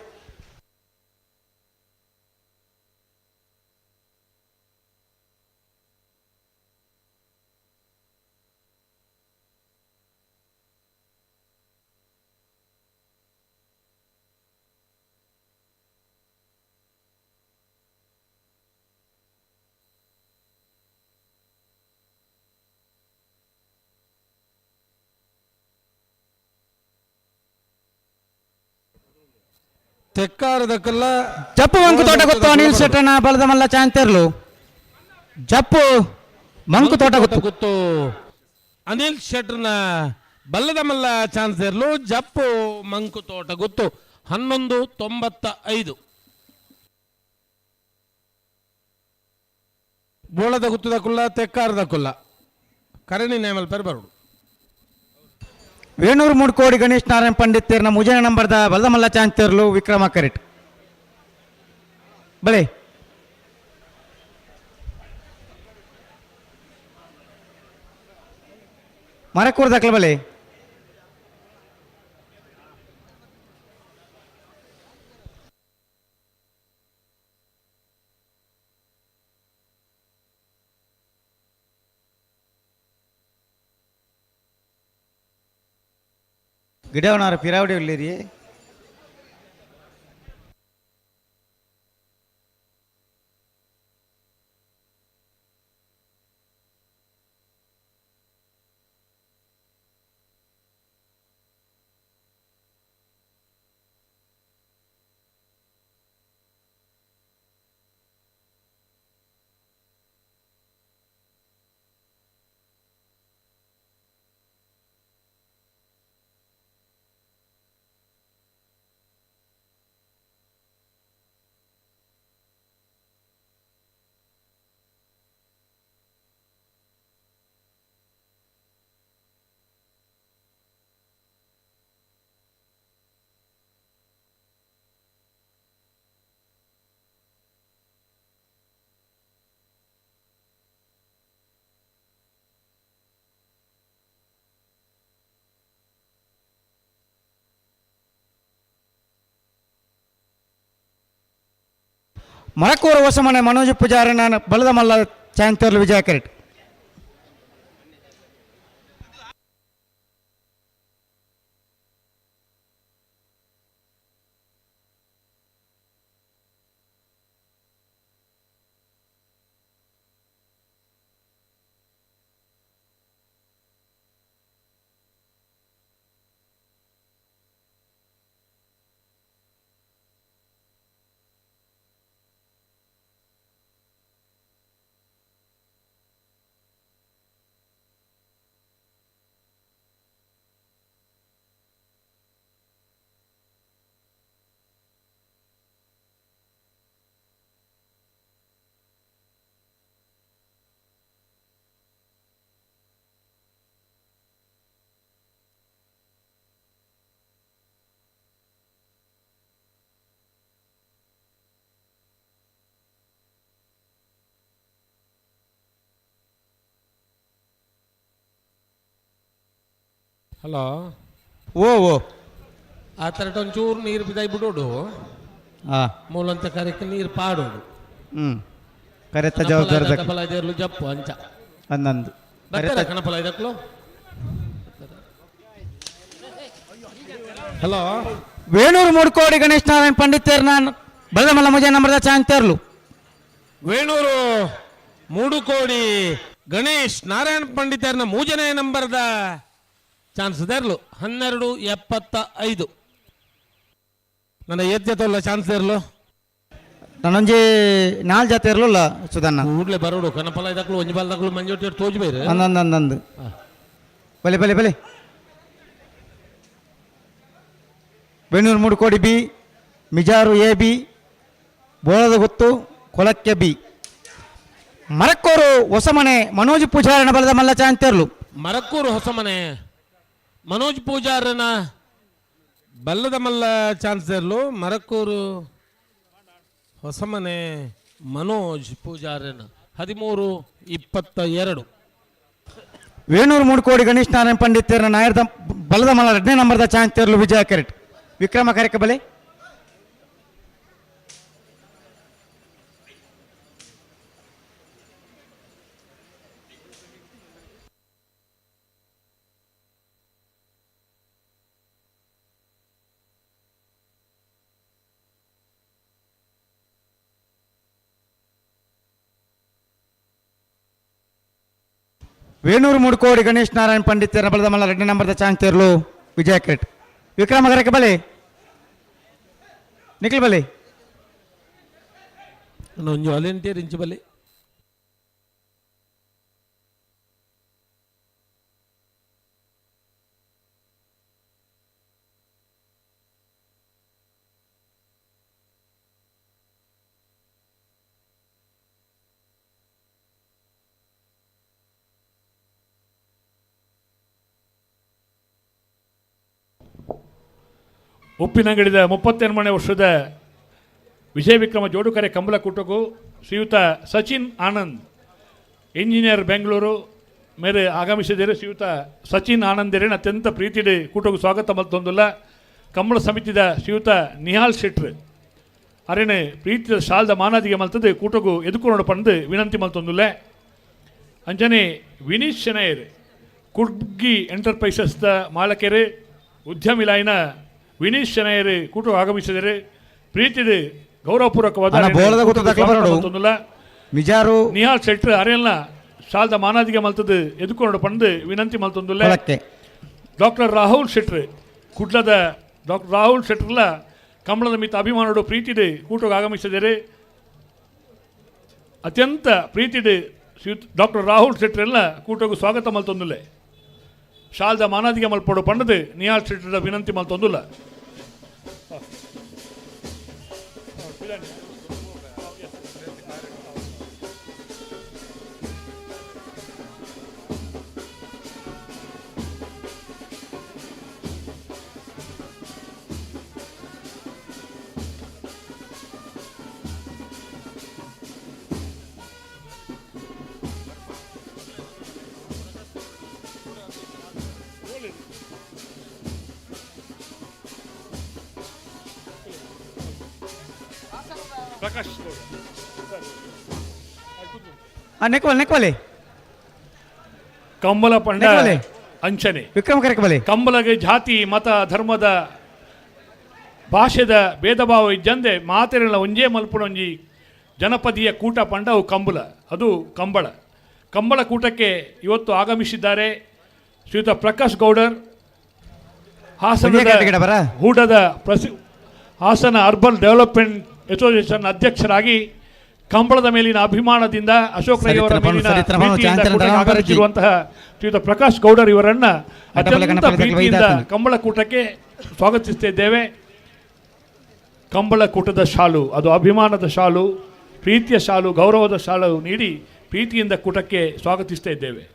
ತೆಕ್ಕಾರದಕ್ಕಲ್ಲ ಜಪ್ಪು ಮಂಕು ತೋಟ ಗೊತ್ತು ಅನಿಲ್ ಶೆಟ್ಟನ ಬಲದ ಮಲ್ಲ ಚಾಂತರ್ಲು. ಜಪ್ಪು ಮಂಕು ತೋಟ ಗೊತ್ತು ಅನಿಲ್ ಶೆಟ್ಟರ್ನ ಬಲ್ಲದ ಮಲ್ಲ ಚಾನ್ಸರ್ಲು. ಜಪ್ಪು ಮಂಕು ತೋಟ ಗೊತ್ತು 11:95. ಬೋಳದ ಗುತ್ತದ ಕುಲ್ಲ ತೆಕ್ಕಾರದ ಕುಲ್ಲ ಕರಣಿ ನೇಮಲ್ ಪೆರ್ಬರುಡು. ವೇಣೂರು 3 ಕೋಡಿ ಗಣೇಶ್ ನಾರಾಯಣ್ ಪಂಡಿತ್ ತೇರ್ನ ಮುಜನ ನಂಬರ್ದ ಬಲದ ಮಲ್ಲ ಚಾಂತರ್ಲು ವಿಕ್ರಮ ಕರೆಟ್. ಬಲೆ ಮರಕೂರ್ ದಕ್ಲ ಬಲೆ. ಗಿಡವನಾರ ಪಿರಾವಡಿ ಉಳ್ಳೇರಿ. ಮರಕೂರ ಹೊಸಮನೆ ಮನೋಜ್ ಪೂಜಾರನ ಬಲದ ಮಲ್ಲ ಚಾಂತರ್ಲು ವಿಜಯ ಕೆರೆಟ್. ಹಲೋ ಓ ಓ ಆ ಥರ ಒಂಚೂರು ನೀರು ಬಿದ್ದಾಗಿ ಬಿಡೋಡು. ಮೂಲಂತ ಕರೆಕ್ಕೆ ನೀರು ಪಾಡೋಡು. ಕರೆತ ಜವಾಬ್ದಾರಿ ಕನಪಲ ಇದೆರ್ಲು ಜಪ್ಪು ಅಂಚ ಅನ್ನಂದು ಬರ್ತಾರೆ ಕನಪಲ ಇದಕ್ಕಲು. ಹಲೋ ವೇಣೂರು 3 ಕೋಡಿ ಗಣೇಶ್ ನಾರಾಯಣ್ ಪಂಡಿತ್ ತೇರ್ನ ಬಲದ ಮಲ್ಲ ಮುಜೆ ನಂಬರ್ದ ಚಾಂತರ್ಲು. ವೇಣೂರು 3 ಕೋಡಿ ಗಣೇಶ್ ನಾರಾಯಣ್ ಪಂಡಿತರ್ನ 3ನೇ ನಂಬರ್ದ ಚಾನ್ಸ್ ದೇರ್ಲು 12:75. ನನ್ನ ಎದ್ದೆಲ್ಲ ಚಾನ್ಸ್ ದೇರ್ಲು ನನ್ನೊಂಜಿ 4 ಜೊತೆ ಇರಲಿಲ್ಲ ಸುಧನ್ನ ಕೂಡಲೇ ಬರೋಡು ಕನಪಲ ಇದಕ್ಕಲು ಒಂಜಿ ಬಾಲ್ದಕ್ಕಲು ಮಂಜೋಟಿ ತೋಜಿ ಬೇರೆ ಅಂದಂದು ಬಲೆ ಬಲೆ ಬಲೆ. ವೇಣೂರು 3 ಕೋಡಿ ಬಿ, ಮಿಜಾರು ಎ ಬಿ, ಬೋಳದ ಗುತ್ತು ಕೊಳಕ್ಕೆ ಬಿ ಮರಕ್ಕೂರು ಹೊಸಮನೆ ಮನೋಜ್ ಪೂಜಾರನ ಬಲದ ಮಲ್ಲ ಚಾಂತರ್ಲು. ಮರಕ್ಕೂರು ಹೊಸಮನೆ ಮನೋಜ್ ಪೂಜಾರನ ಬಲ್ಲದ ಮಲ್ಲ ಚಾನ್ಸರ್ಲು. ಮರಕ್ಕೂರು ಹೊಸಮನೆ ಮನೋಜ್ ಪೂಜಾರನ 13-22. ವೇಣೂರು ಮೂಡುಕೋಡಿ ಗಣೇಶ್ ನಾರಾಯಣ ಪಂಡಿತರ ನಾಯರದ ಬಲದ ಮಲ್ಲ 2ನೇ ನಂಬರ್ದ ಚಾಂತರ್ಲು ವಿಜಯ ಕೆರೆಟ್ ವಿಕ್ರಮ ಕರೆಕ ಬಲೆ. ವೇಣೂರು ಮೂಡುಕೋಡಿ ಗಣೇಶ್ ನಾರಾಯಣ ಪಂಡಿತರ ಬಲದ ಮಲ್ಲ 2ನೇ ನಂಬರ್ದ ಚಾಂತರ್ಲು ವಿಜಯ ಕೆರೆಟ್ ವಿಕ್ರಮ ಕರೆಕ ಬಲೆ ನಿಖಿಲ್ ಬಲೆ ಒಂದು ವಾಲಂಟಿಯರ್ ಇಂಚು ಬಲೆ. ಉಪ್ಪಿನಂಗಡಿದ 38ನೇ ವರ್ಷದ ವಿಜಯ ವಿಕ್ರಮ ಜೋಡುಕರೆ ಕಂಬಳ ಕೂಟಕ್ಕೂ ಶ್ರೀಯುತ ಸಚಿನ್ ಆನಂದ್ ಇಂಜಿನಿಯರ್ ಬೆಂಗಳೂರು ಮೇರೆ ಆಗಮಿಸಿದರೆ ಶ್ರೀಯುತ ಸಚಿನ್ ಆನಂದರೇನು ಅತ್ಯಂತ ಪ್ರೀತಿಡೆ ಕೂಟಕ್ಕೂ ಸ್ವಾಗತ ಮಲ್ತೊಂದುಲ್ಲ. ಕಂಬಳ ಸಮಿತಿದ ಶ್ರೀಯುತ ನಿಹಾಲ್ ಶೆಟ್ರ್ ಅರೇನೆ ಪ್ರೀತಿಯ ಶಾಲ್ದ ಮಾನಾದಿಗೆ ಮಲ್ತದೆ ಕೂಟಕ್ಕೂ ಎದುಕೊಂಡು ಪಂದು ವಿನಂತಿ ಮಲ್ತೊಂದುಲ್ಲ. ಅಂಚನೆ ವಿನೀಶ್ ಶೆನೈರ್ ಕುಡ್ಗಿ ಎಂಟರ್ಪ್ರೈಸಸ್ದ ಮಾಲಕೆರೆ ಉದ್ಯಮಿಲಾಯಿನ ವಿನೀಶ್ ಶೆನೈರ್ ಕೂಟು ಆಗಮಿಸಿದರೆ ಪ್ರೀತಿದೆ ಗೌರವಪೂರ್ವಕವಾದ ನಿಹಾಲ್ ಶೆಟ್ರ್ ಅರೆಲ್ಲ ಶಾಲ್ದ ಮಾನಾದಿಗೆ ಮಲ್ತದೆ ಎದುಕೊಂಡು ಪಂದು ವಿನಂತಿ ಮಲ್ತೊಂದುಲ್ಲ. ಡಾಕ್ಟರ್ ರಾಹುಲ್ ಶೆಟ್ರ್ ಕುಡ್ಲದ ಡಾಕ್ಟರ್ ರಾಹುಲ್ ಶೆಟ್ರ್ಲ ಕಂಬಳದ ಮಿತ ಅಭಿಮಾನೋಡು ಪ್ರೀತಿದೆ ಕೂಟಕ್ಕೆ ಆಗಮಿಸಿದರೆ ಅತ್ಯಂತ ಪ್ರೀತಿದೆ ಡಾಕ್ಟರ್ ರಾಹುಲ್ ಶೆಟ್ರ್ ಎಲ್ಲ ಕೂಟಕ್ಕೆ ಸ್ವಾಗತ ಮಲ್ತೊಂದುಲ್ಲೆ. ಶಾಲ್ದ ಮಾನಾದಿಗೆ ಮಲ್ಪಡು ಪಂಡದು ನಿಹಾಲ್ ಶೆಟ್ರ ವಿನಂತಿ ಮಲ್ತೊಂದುಲ್ಲ. ನೆಕ್ವಲೆ ಕಂಬಳ ಪಂಡ ಅಂಚನೆ ವಿಕ್ರಮ ಕರೆಕ ಬಲೆ. ಕಂಬಳಗೆ ಜಾತಿ ಮತ ಧರ್ಮದ ಭಾಷೆದ ಭೇದ ಭಾವ ಇದ್ದಂದೆ ಮಾತೆರಳ ಒಂಜೇ ಮಲ್ಪುಣೊಂಜಿ ಜನಪದೀಯ ಕೂಟ ಪಂಡ ಅವು ಕಂಬಳ ಅದು ಕಂಬಳ. ಕಂಬಳ ಕೂಟಕ್ಕೆ ಇವತ್ತು ಆಗಮಿಸಿದ್ದಾರೆ ಶ್ರೀಯುತ ಪ್ರಕಾಶ್ ಗೌಡರ್ ಹಾಸನದ ಹೂಡದ ಹಾಸನ ಅರ್ಬನ್ ಡೆವಲಪ್ಮೆಂಟ್ ಅಸೋಸಿಯೇಷನ್ ಅಧ್ಯಕ್ಷರಾಗಿ ಕಂಬಳದ ಮೇಲಿನ ಅಭಿಮಾನದಿಂದ ಅಶೋಕ್ ರೈ ಅವರ ಮೇಲಿನ ಆಗಮಿಸಿರುವಂತಹ ಶ್ರೀಯುತ ಪ್ರಕಾಶ್ ಗೌಡರ್ ಇವರನ್ನ ಅತ್ಯಂತ ಪ್ರೀತಿಯಿಂದ ಕಂಬಳ ಕೂಟಕ್ಕೆ ಸ್ವಾಗತಿಸುತ್ತಿದ್ದೇವೆ. ಕಂಬಳ ಕೂಟದ ಶಾಲು ಅದು ಅಭಿಮಾನದ ಶಾಲು, ಪ್ರೀತಿಯ ಶಾಲು, ಗೌರವದ ಶಾಲು ನೀಡಿ ಪ್ರೀತಿಯಿಂದ ಕೂಟಕ್ಕೆ ಸ್ವಾಗತಿಸ್ತಾ ಇದ್ದೇವೆ.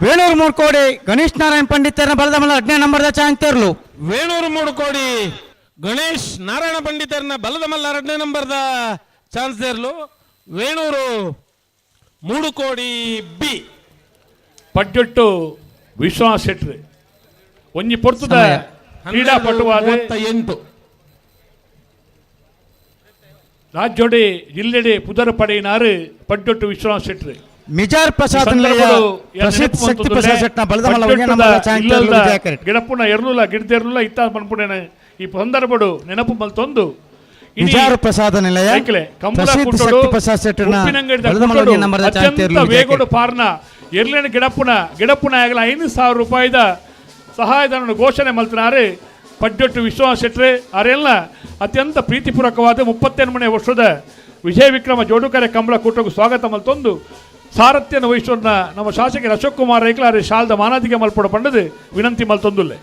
ವೇಣೂರು ಮೂಡುಕೋಡಿ ಗಣೇಶ್ ನಾರಾಯಣ ಪಂಡಿತರ ಬಲದ ಮಲ್ಲ 2ನೇ ನಂಬರ್ದ ಚಾಂತರ್ಲು. ವೇಣೂರು ಮೂಡುಕೋಡಿ ಗಣೇಶ್ ನಾರಾಯಣ ಪಂಡಿತರನ್ನ ಬಲದ ಮಲ್ಲ 2ನೇ ನಂಬರ್ದ ಚಾನ್ಸರ್ಲು. ವೇಣೂರು ಮೂಡುಕೋಡಿ ಬಿ ಪಡ್ಜೊಟ್ಟು ವಿಶ್ವಾಸ್ ಶೆಟ್ರ್ ಒಂಜಿ ಪೊರ್ತುದ ಕ್ರೀಡಾಪಟುವಾದ 8 ರಾಜ್ಯೋಡೆ ಜಿಲ್ಲೆಡೆ ಪುದರ ಪಡೆಯಿನಾರು ಪಡ್ಜೊಟ್ಟು ವಿಶ್ವಾಸ್ ಶೆಟ್ರ್ ಮಿಜಾರ್ ಪ್ರಸಾದ್ ಪ್ರಸಿದ್ಧ ಶಕ್ತಿ ಪ್ರಸಾದ್ ಶೆಟ್ನ ಬಲದ ಮಲ್ಲ 1ನೇ ನಂಬರ್ದ ಚಾಂತರ್ಲು ವಿಜಯ ಕೆರೆಟ್ ಗಿಡಪುಣ ಎರ್ಲುಲ ಗಿಡದೆರ್ಲುಲ ಇತ್ತ ಮನ್ಪುಣೆನ ಈ ಸಂದರ್ಭಡು ನೆನಪು ಮಲ್ತೊಂದು ವಿಚಾರ ಪ್ರಸಾದ ನಿಲಯ ಪ್ರಸಿದ್ಧ ಶಕ್ತಿ ಪ್ರಸಾದ್ ಶೆಟ್ನ ಬಲದ ಮಲ್ಲ 1ನೇ ನಂಬರ್ದ ಚಾಂತರ್ಲು ವೇಗೋಡು ಪಾರ್ನ ಎರ್ಲೆನ ಗಿಡಪುಣ ಆಗಲ 5,000 ರೂಪಾಯಿದ ಸಹಾಯಧನ ಘೋಷಣೆ ಮಲ್ತಿನಾರು ಪಡ್ಜೊಟ್ಟು ವಿಶ್ವಾಸ್ ಶೆಟ್ರ್ ಅರೆಲ್ಲ ಅತ್ಯಂತ ಪ್ರೀತಿಪೂರ್ವಕವಾದ 38ನೇ ವರ್ಷದ ವಿಜಯ ವಿಕ್ರಮ ಜೋಡುಕರೆ ಕಂಬಳ ಕೂಟಗೂ ಸ್ವಾಗತ ಮಲ್ತೊಂದು ಸಾರಥ್ಯನ ವಹಿಸುವ ನಮ್ಮ ಶಾಸಕರು ಅಶೋಕ್ ಕುಮಾರ್ ರೈಕ್ಲಾರಿ ಶಾಲ್ದ ಮಾನಾದಿಗೆ ಮಲ್ಪಡ ಪಂಡದು ವಿನಂತಿ ಮಲ್ತೊಂದುಲ್ಲೆ.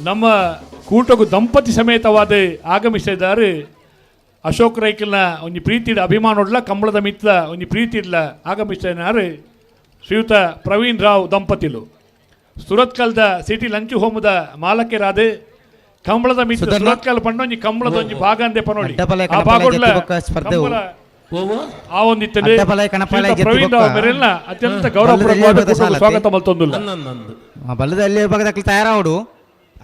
ನಮ್ಮ ಕೂಟಗೂ ದಂಪತಿ ಸಮೇತವಾದ ಆಗಮಿಸಿದ್ದಾರೆ ಅಶೋಕ್ ರೈಕಲ್ನ ಒಂದು ಪ್ರೀತಿಡ ಅಭಿಮಾನೋಡ್ಲ ಕಂಬಳದ ಮಿತ್ರ ಒಂದು ಪ್ರೀತಿಡ್ಲ ಆಗಮಿಸಿದ್ದಾರೆ ಶ್ರೀಯುತ ಪ್ರವೀಣ್ ರಾವ್ ದಂಪತಿಲು ಸುರತ್ಕಲ್ದ ಸಿಟಿ ಲಂಚು ಹೋಮದ ಮಾಲಕರಾದ ಕಂಬಳದ ಮಿತ್ರ ಸುರತ್ಕಲ್ ಪಂಡ ಒಂಜಿ ಕಂಬಳದ ಒಂಜಿ ಭಾಗ ಅಂದೆ ಪನೋಡಿ ಆ ಭಾಗಡ್ಲ ಆ ಒಂದಿತ್ತನೆ ಪ್ರವೀಣ್ ರಾವ್ ಮೇರೆಲ್ಲ ಅತ್ಯಂತ ಗೌರವಪೂರ್ವಕವಾದ ಸ್ವಾಗತ ಮಲ್ತೊಂದುಲ್ಲ ಬಲ್ಲದಲ್ಲಿ ಭಾಗದಲ್ಲಿ ತಯಾರಾವಡು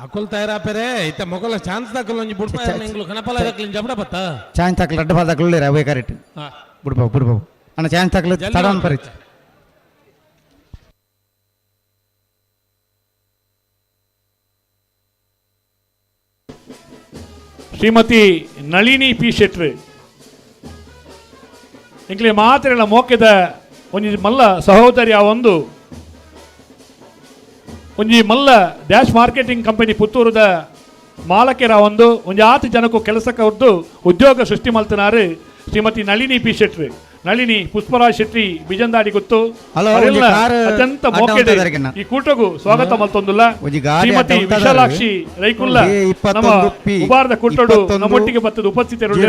ಅಕುಲ್ ತಯಾರಾಪೆರೆ ಇತ್ತ ಮೊಗಲ ಚಾನ್ಸ್ ದಕ್ಕಲು ಒಂಜಿ ಬುಡ್ಪ ನಿಂಗ್ಲು ಕನಪಲ ದಕ್ಕಲು ಜಬಡ ಬತ್ತ ಚಾನ್ಸ್ ತಕ್ಕಲು ಅಡ್ಡ ಬಾದ ದಕ್ಕಲು ರವೆ ಕರೆಕ್ಟ್ ಬುಡ್ಬಾವು ಅಣ್ಣ ಚಾನ್ಸ್ ತಕ್ಕಲು ತಡವನ್ ಪರಿಚ ಶ್ರೀಮತಿ ನಳಿನಿ ಪಿ ಶೆಟ್ರು ಇಂಕ್ಲೆ ಮಾತ್ರೆಲ್ಲ ಮೋಕೆದ ಒಂಜಿ ಮಲ್ಲ ಸಹೋದರಿ ಆ ಒಂಜಿ ಮಲ್ಲ ಡ್ಯಾಶ್ ಮಾರ್ಕೆಟಿಂಗ್ ಕಂಪನಿ ಪುತ್ತೂರದ ಮಾಲಕರ ಒಂಜಿ 6 ಜನಕ್ಕೂ ಕೆಲಸಕ್ಕೆ ಹೊರದು ಉದ್ಯೋಗ ಸೃಷ್ಟಿ ಮಲ್ತನಾರು ಶ್ರೀಮತಿ ನಳಿನಿ ಪಿ ಶೆಟ್ರು ನಳಿನಿ ಪುಷ್ಪರಾಜ್ ಶೆಟ್ಟಿ ಬಿಜಂದಾಡಿ ಗೊತ್ತು ಅತ್ಯಂತ ಮೋಕೆಡೆ ಈ ಕೂಟಗೂ ಸ್ವಾಗತ ಮಲ್ತೊಂದುಲ್ಲ ಶ್ರೀಮತಿ ವಿಶಾಲಾಕ್ಷಿ ರೈಕುಲ್ಲ ನಮ್ಮ ಉಬಾರದ ಕೂಟಡು ನಮ್ಮೊಟ್ಟಿಗೆ ಬತ್ತದ ಉಪಸ್ಥಿತರು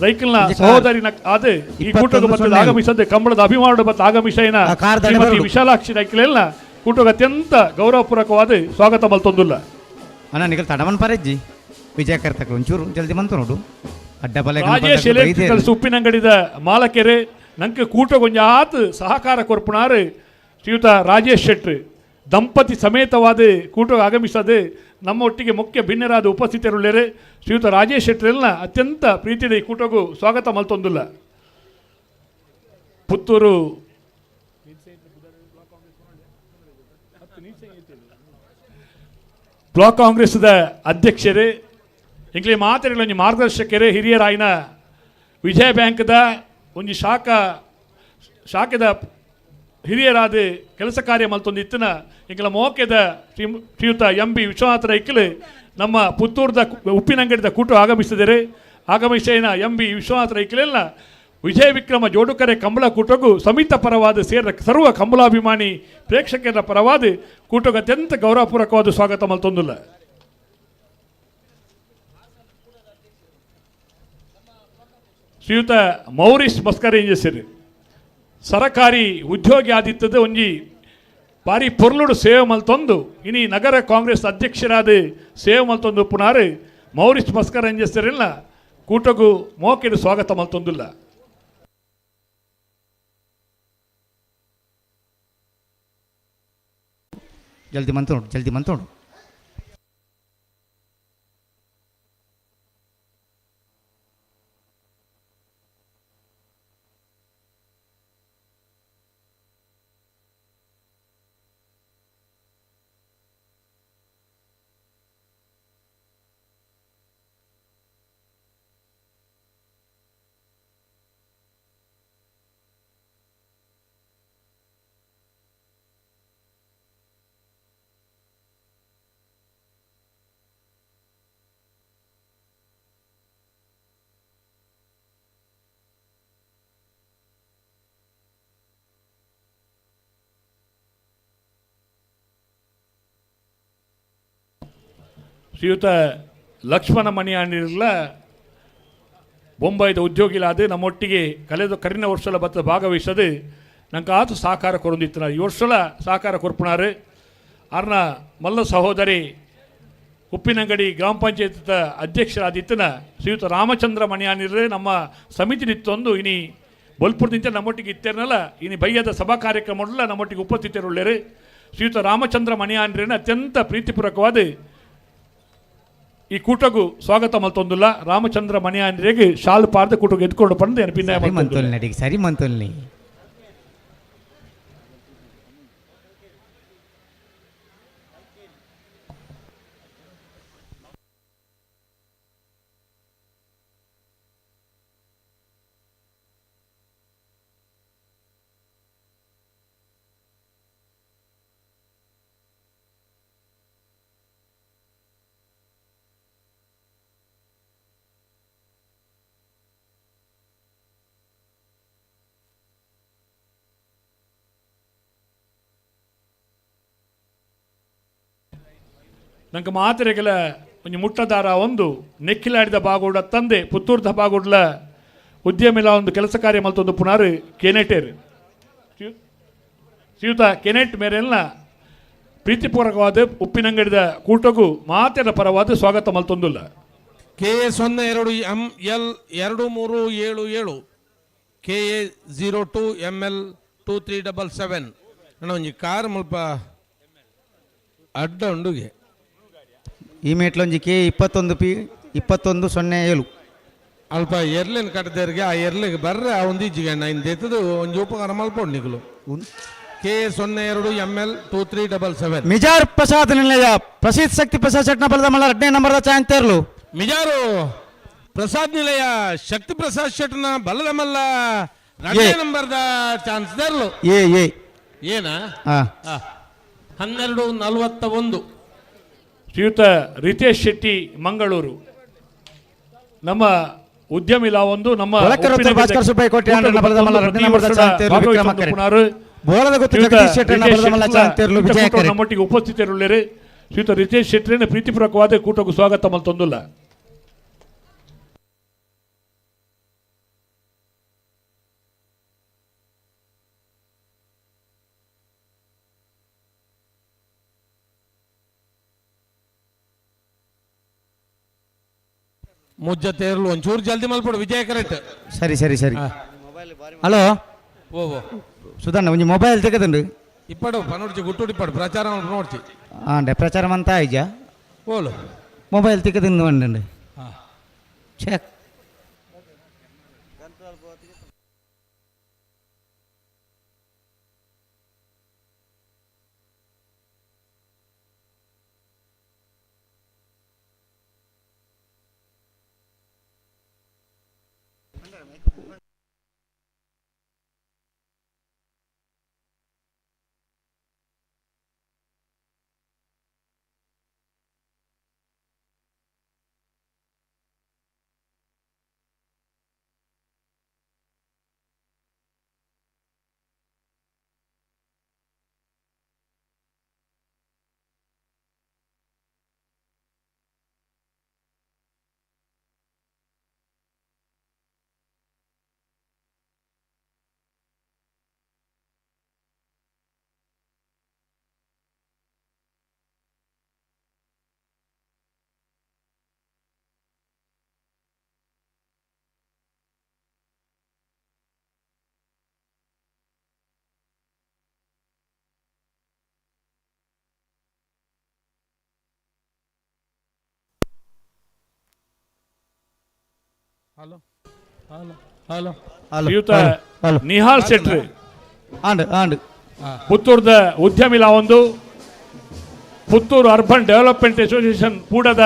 ರೈಕಲ್ನ ಸಹೋದರಿ ಆದ ಈ ಕೂಟಗೂ ಬತ್ತದ ಆಗಮಿಸದೆ ಕಂಬಳದ ಅಭಿಮಾನದ ಬತ್ತ ಆಗಮಿಸೇನ ಶ್ರೀಮತಿ ವಿಶಾಲಾಕ್ಷಿ ರೈಕಲೆಲ್ಲ ಕೂಟಕ್ಕೆ ಅತ್ಯಂತ ಗೌರವಪೂರ್ವಕವಾದ ಸ್ವಾಗತ ಮಲ್ತೊಂದುಲ್ಲ ಅಣ್ಣ ನಿಗಲ್ ತಡವನ್ ಪರಜ್ಜಿ ವಿಜಯ ಕರ್ತಕ ಒಂಚೂರು ಜಲ್ದಿ ಬಂತು ನೋಡು ರಾಜೇಶ್ ಎಲೆಕ್ಟ್ರಿಕಲ್ಸ್ ಉಪ್ಪಿನಂಗಡಿದ ಮಾಲಕೆರೆ ನಂಗೆ ಕೂಟಕ್ಕೆ ಒಂಜಿ ಆತು ಸಹಕಾರ ಕೊರ್ಪುನಾರು ಶ್ರೀಯುತ ರಾಜೇಶ್ ಶೆಟ್ರು ದಂಪತಿ ಸಮೇತವಾದ ಕೂಟಕ್ಕೆ ಆಗಮಿಸದೆ ನಮ್ಮ ಒಟ್ಟಿಗೆ ಮುಖ್ಯ ಭಿನ್ನರಾದ ಉಪಸ್ಥಿತರುಳ್ಳೇರೆ ಶ್ರೀಯುತ ರಾಜೇಶ್ ಶೆಟ್ರೆಲ್ಲ ಅತ್ಯಂತ ಪ್ರೀತಿಯ ಈ ಕೂಟಗೂ ಸ್ವಾಗತ ಮಲ್ತೊಂದುಲ್ಲ. ಪುತ್ತೂರು ಬ್ಲಾಕ್ ಕಾಂಗ್ರೆಸ್ದ ಅಧ್ಯಕ್ಷರೇ ಇಂಗ್ಲಿ ಮಾತಾಡಲು ಒಂಜಿ ಮಾರ್ಗದರ್ಶಕರೇ ಹಿರಿಯರಾಯಿನ ವಿಜಯ ಬ್ಯಾಂಕ್ದ ಒಂಜಿ ಶಾಖದ ಹಿರಿಯರಾದ ಕೆಲಸ ಕಾರ್ಯ ಮಲ್ತೊಂದಿತ್ತಿನ ಇಂಗ್ಲ ಮೋಕೆದ ಶ್ರೀಯುತ ಎಂ ಬಿ ವಿಶ್ವನಾಥ ರೈಕಲ್ ನಮ್ಮ ಪುತ್ತೂರ್ದ ಉಪ್ಪಿನಂಗಡಿದ ಕೂಟ ಆಗಮಿಸಿನ ಎಂ ಬಿ ವಿಶ್ವನಾಥ ರೈಕಲೆಲ್ಲ ವಿಜಯ ವಿಕ್ರಮ ಜೋಡುಕರೆ ಕಂಬಳ ಕೂಟಗೂ ಸಮಿತ ಪರವಾದ ಸೇರಿದ ಸರ್ವ ಕಂಬಳಾಭಿಮಾನಿ ಪ್ರೇಕ್ಷಕರ ಪರವಾದ ಕೂಟಕ್ಕೆ ಅತ್ಯಂತ ಗೌರವಪೂರ್ವಕವಾದ ಸ್ವಾಗತ ಮಲ್ತೊಂದುಲ್ಲ. ಶ್ರೀಯುತ ಮೌರಿಸ್ ಮಸ್ಕರೇಂಜಸರು ಸರಕಾರಿ ಉದ್ಯೋಗಿ ಆದಿತ್ತದ ಒಂಜಿ ಬಾರಿ ಪೊರ್ಲುಡು ಸೇವೆ ಮಲ್ತೊಂದು ಇನಿ ನಗರ ಕಾಂಗ್ರೆಸ್ ಅಧ್ಯಕ್ಷರಾದ ಸೇವೆ ಮಲ್ತೊಂದು ಪುನಾರು ಮೌರಿಸ್ ಮಸ್ಕರೇಂಜಸರೆಲ್ಲ ಕೂಟಗೂ ಮೋಕೆಡು ಸ್ವಾಗತ ಮಲ್ತೊಂದುಲ್ಲ. ಜಲ್ದಿ ಮಂತೋಡು ಶ್ರೀಯುತ ಲಕ್ಷ್ಮಣ ಮಣಿಯಾಣಿರ್ಲ ಬೊಂಬೈದ ಉದ್ಯೋಗಿಲಾದ ನಮ್ಮೊಟ್ಟಿಗೆ ಕಳೆದ ವರ್ಷಲ ಬತ್ತ ಭಾಗವಹಿಸದು ನಂಗೆ ಆತು ಸಹಕಾರ ಕೊರೊಂದಿತ್ತು ಈ ವರ್ಷಲ ಸಹಕಾರ ಕೊರ್ಪುಣಾರು ಅರ್ನ ಮಲ್ಲ ಸಹೋದರಿ ಉಪ್ಪಿನಂಗಡಿ ಗ್ರಾಮ ಪಂಚಾಯತ್ ಅಧ್ಯಕ್ಷರಾದಿತ್ತನ ಶ್ರೀಯುತ ರಾಮಚಂದ್ರ ಮಣಿಯಾನಿರ್ರೆ ನಮ್ಮ ಸಮಿತಿ ನಿತ್ತೊಂದು ಇನಿ ಬೊಲ್ಪುರದಿಂದ ನಮ್ಮೊಟ್ಟಿಗೆ ಇತ್ತೇನಲ್ಲ ಇನಿ ಬಯ್ಯದ ಸಭಾ ಕಾರ್ಯಕ್ರಮಗಳೆಲ್ಲ ನಮ್ಮೊಟ್ಟಿಗೆ ಉಪಸ್ಥಿತರುಳ್ಳೇರು ಶ್ರೀಯುತ ರಾಮಚಂದ್ರ ಮಣಿಯಾನಿರೇನ ಅತ್ಯಂತ ಪ್ರೀತಿಪೂರ್ವಕವಾದ ಈ ಕೂಟಗೂ ಸ್ವಾಗತ ಮಲ್ತೊಂದುಲ್ಲ ರಾಮಚಂದ್ರ ಮಣಿಯಾನಿರೆಗೆ ಶಾಲು ಪಾರ್ದ ಕೂಟಕ್ಕೆ ಎತ್ಕೊಂಡು ಬಂದು ಪಿನ್ನ ಸರಿ ಮಂತೊಲ್ನಿ ನಂಗೆ ಮಾತ್ರೆಗಳ ಒಂದು ಮುಟ್ಟದಾರ ಒಂದು ನೆಕ್ಕಿಲಾಡಿದ ಬಾಗೋಡ ತಂದೆ ಪುತ್ತೂರ್ದ ಬಾಗೋಡ್ಲ ಉದ್ಯಮಿಲ ಒಂದು ಕೆಲಸ ಕಾರ್ಯ ಮಲ್ತೊಂದು ಪುನರ್ ಕೆನೆಟೇರು ಶ್ರೀಯುತ ಕೆನೆಟ್ ಮೇರೆಲ್ಲ ಪ್ರೀತಿಪೂರ್ವಕವಾದ ಉಪ್ಪಿನಂಗಡಿದ ಕೂಟಗೂ ಮಾತೆರ ಪರವಾದ ಸ್ವಾಗತ ಮಲ್ತೊಂದುಲ್ಲ KA02ML 2377 KA02ML 2377 ನನ್ನ ಒಂಜಿ ಕಾರ್ ಮುಲ್ಪ ಅಡ್ಡ ಉಂಡುಗೆ ಈ ಮೇಟ್ಲೊಂಜಿ K21P 2107 ಅಲ್ಪ ಎರ್ಲಿನ ಕಟ್ಟದವ್ರಿಗೆ ಆ ಎರ್ಲಿಗೆ ಬರ್ರೆ ಒಂದಿಜ್ಜಿಗೆ ನಾನು ಎತ್ತದು ಒಂಜಿ ಉಪಕಾರ ಮಲ್ಪೊಂಡು ನಿಗಲು KA02ML 2377 ಮಿಜಾರ್ ಪ್ರಸಾದ್ ನಿಲಯ ಪ್ರಸಿದ್ಧ ಶಕ್ತಿ ಪ್ರಸಾದ್ ಶೆಟ್ನ ಬಲದ ಮಲ್ಲ 2ನೇ ನಂಬರ್ದ ಚಾಂತೇರ್ಲು ಮಿಜಾರು ಪ್ರಸಾದ್ ನಿಲಯ ಶಕ್ತಿ ಪ್ರಸಾದ್ ಶೆಟ್ನ ಬಲದ ಮಲ್ಲ 2ನೇ ನಂಬರ್ದ ಚಾನ್ಸ್ ತರ್ಲು ಏನಾ 1241 ಶ್ರೀಯುತ ರಿತೇಶ್ ಶೆಟ್ಟಿ ಮಂಗಳೂರು ನಮ್ಮ ಉದ್ಯಮಿಲ ಒಂದು ನಮ್ಮ ಭಾಸ್ಕರ್ ಸುಬ್ಬಯ್ಯ ಕೋಟೆ ಬಲದ ಮಲ್ಲ 2ನೇ ನಂಬರ್ದ ಚಾಂತೇರ್ಲು ವಿಕ್ರಮಕರೆ ಬೋಳದ ಗೊತ್ತು ಜಗದೀಶ್ ಶೆಟ್ಟಿನ ಬಲದ ಮಲ್ಲ ಚಾಂತೇರ್ಲು ವಿಜಯಕರೆ ನಮ್ಮೊಟ್ಟಿಗೆ ಉಪಸ್ಥಿತರುಳ್ಳೇರು ಶ್ರೀಯುತ ರಿತೇಶ್ ಶೆಟ್ಟಿನ ಪ್ರೀತಿಪೂರ್ವಕವಾದ ಕೂಟಕ್ಕೂ ಸ್ವಾಗತ ಮಲ್ತೊಂದುಲ್ಲ ಮುಜ್ಜ ತೇರ್ಲು ಒಂಚೂರು ಜಲ್ದಿ ಮಲ್ಪಡು ವಿಜಯ ಕರೆಕ್ಟ್ ಸರಿ ಹಲೋ ಓ ಸುಧಣ್ಣ ಒಂಜಿ ಮೊಬೈಲ್ ತೆಗೆದುಂಡು ಇಪ್ಪಡು ಪನೋಡ್ಚಿ ಗುಟ್ಟುಡಿ ಪಡು ಪ್ರಚಾರ ನೋಡ್ತಿ ಆಂಡೆ ಪ್ರಚಾರ ಮಂತ ಆಯ್ಜ ಓಲು ಮೊಬೈಲ್ ತೆಗೆದು ಬಂಡು ಚೆಕ್ ಹಲೋ ಹಲೋ ಹಲೋ ಶ್ರೀಯುತ ನಿಹಾಲ್ ಶೆಟ್ರಿ ಆಂಡ್ ಪುತ್ತೂರ್ದ ಉದ್ಯಮಿಲ ಒಂದು ಪುತ್ತೂರು ಅರ್ಬನ್ ಡೆವಲಪ್ಮೆಂಟ್ ಅಸೋಸಿಯೇಷನ್ ಕೂಡದ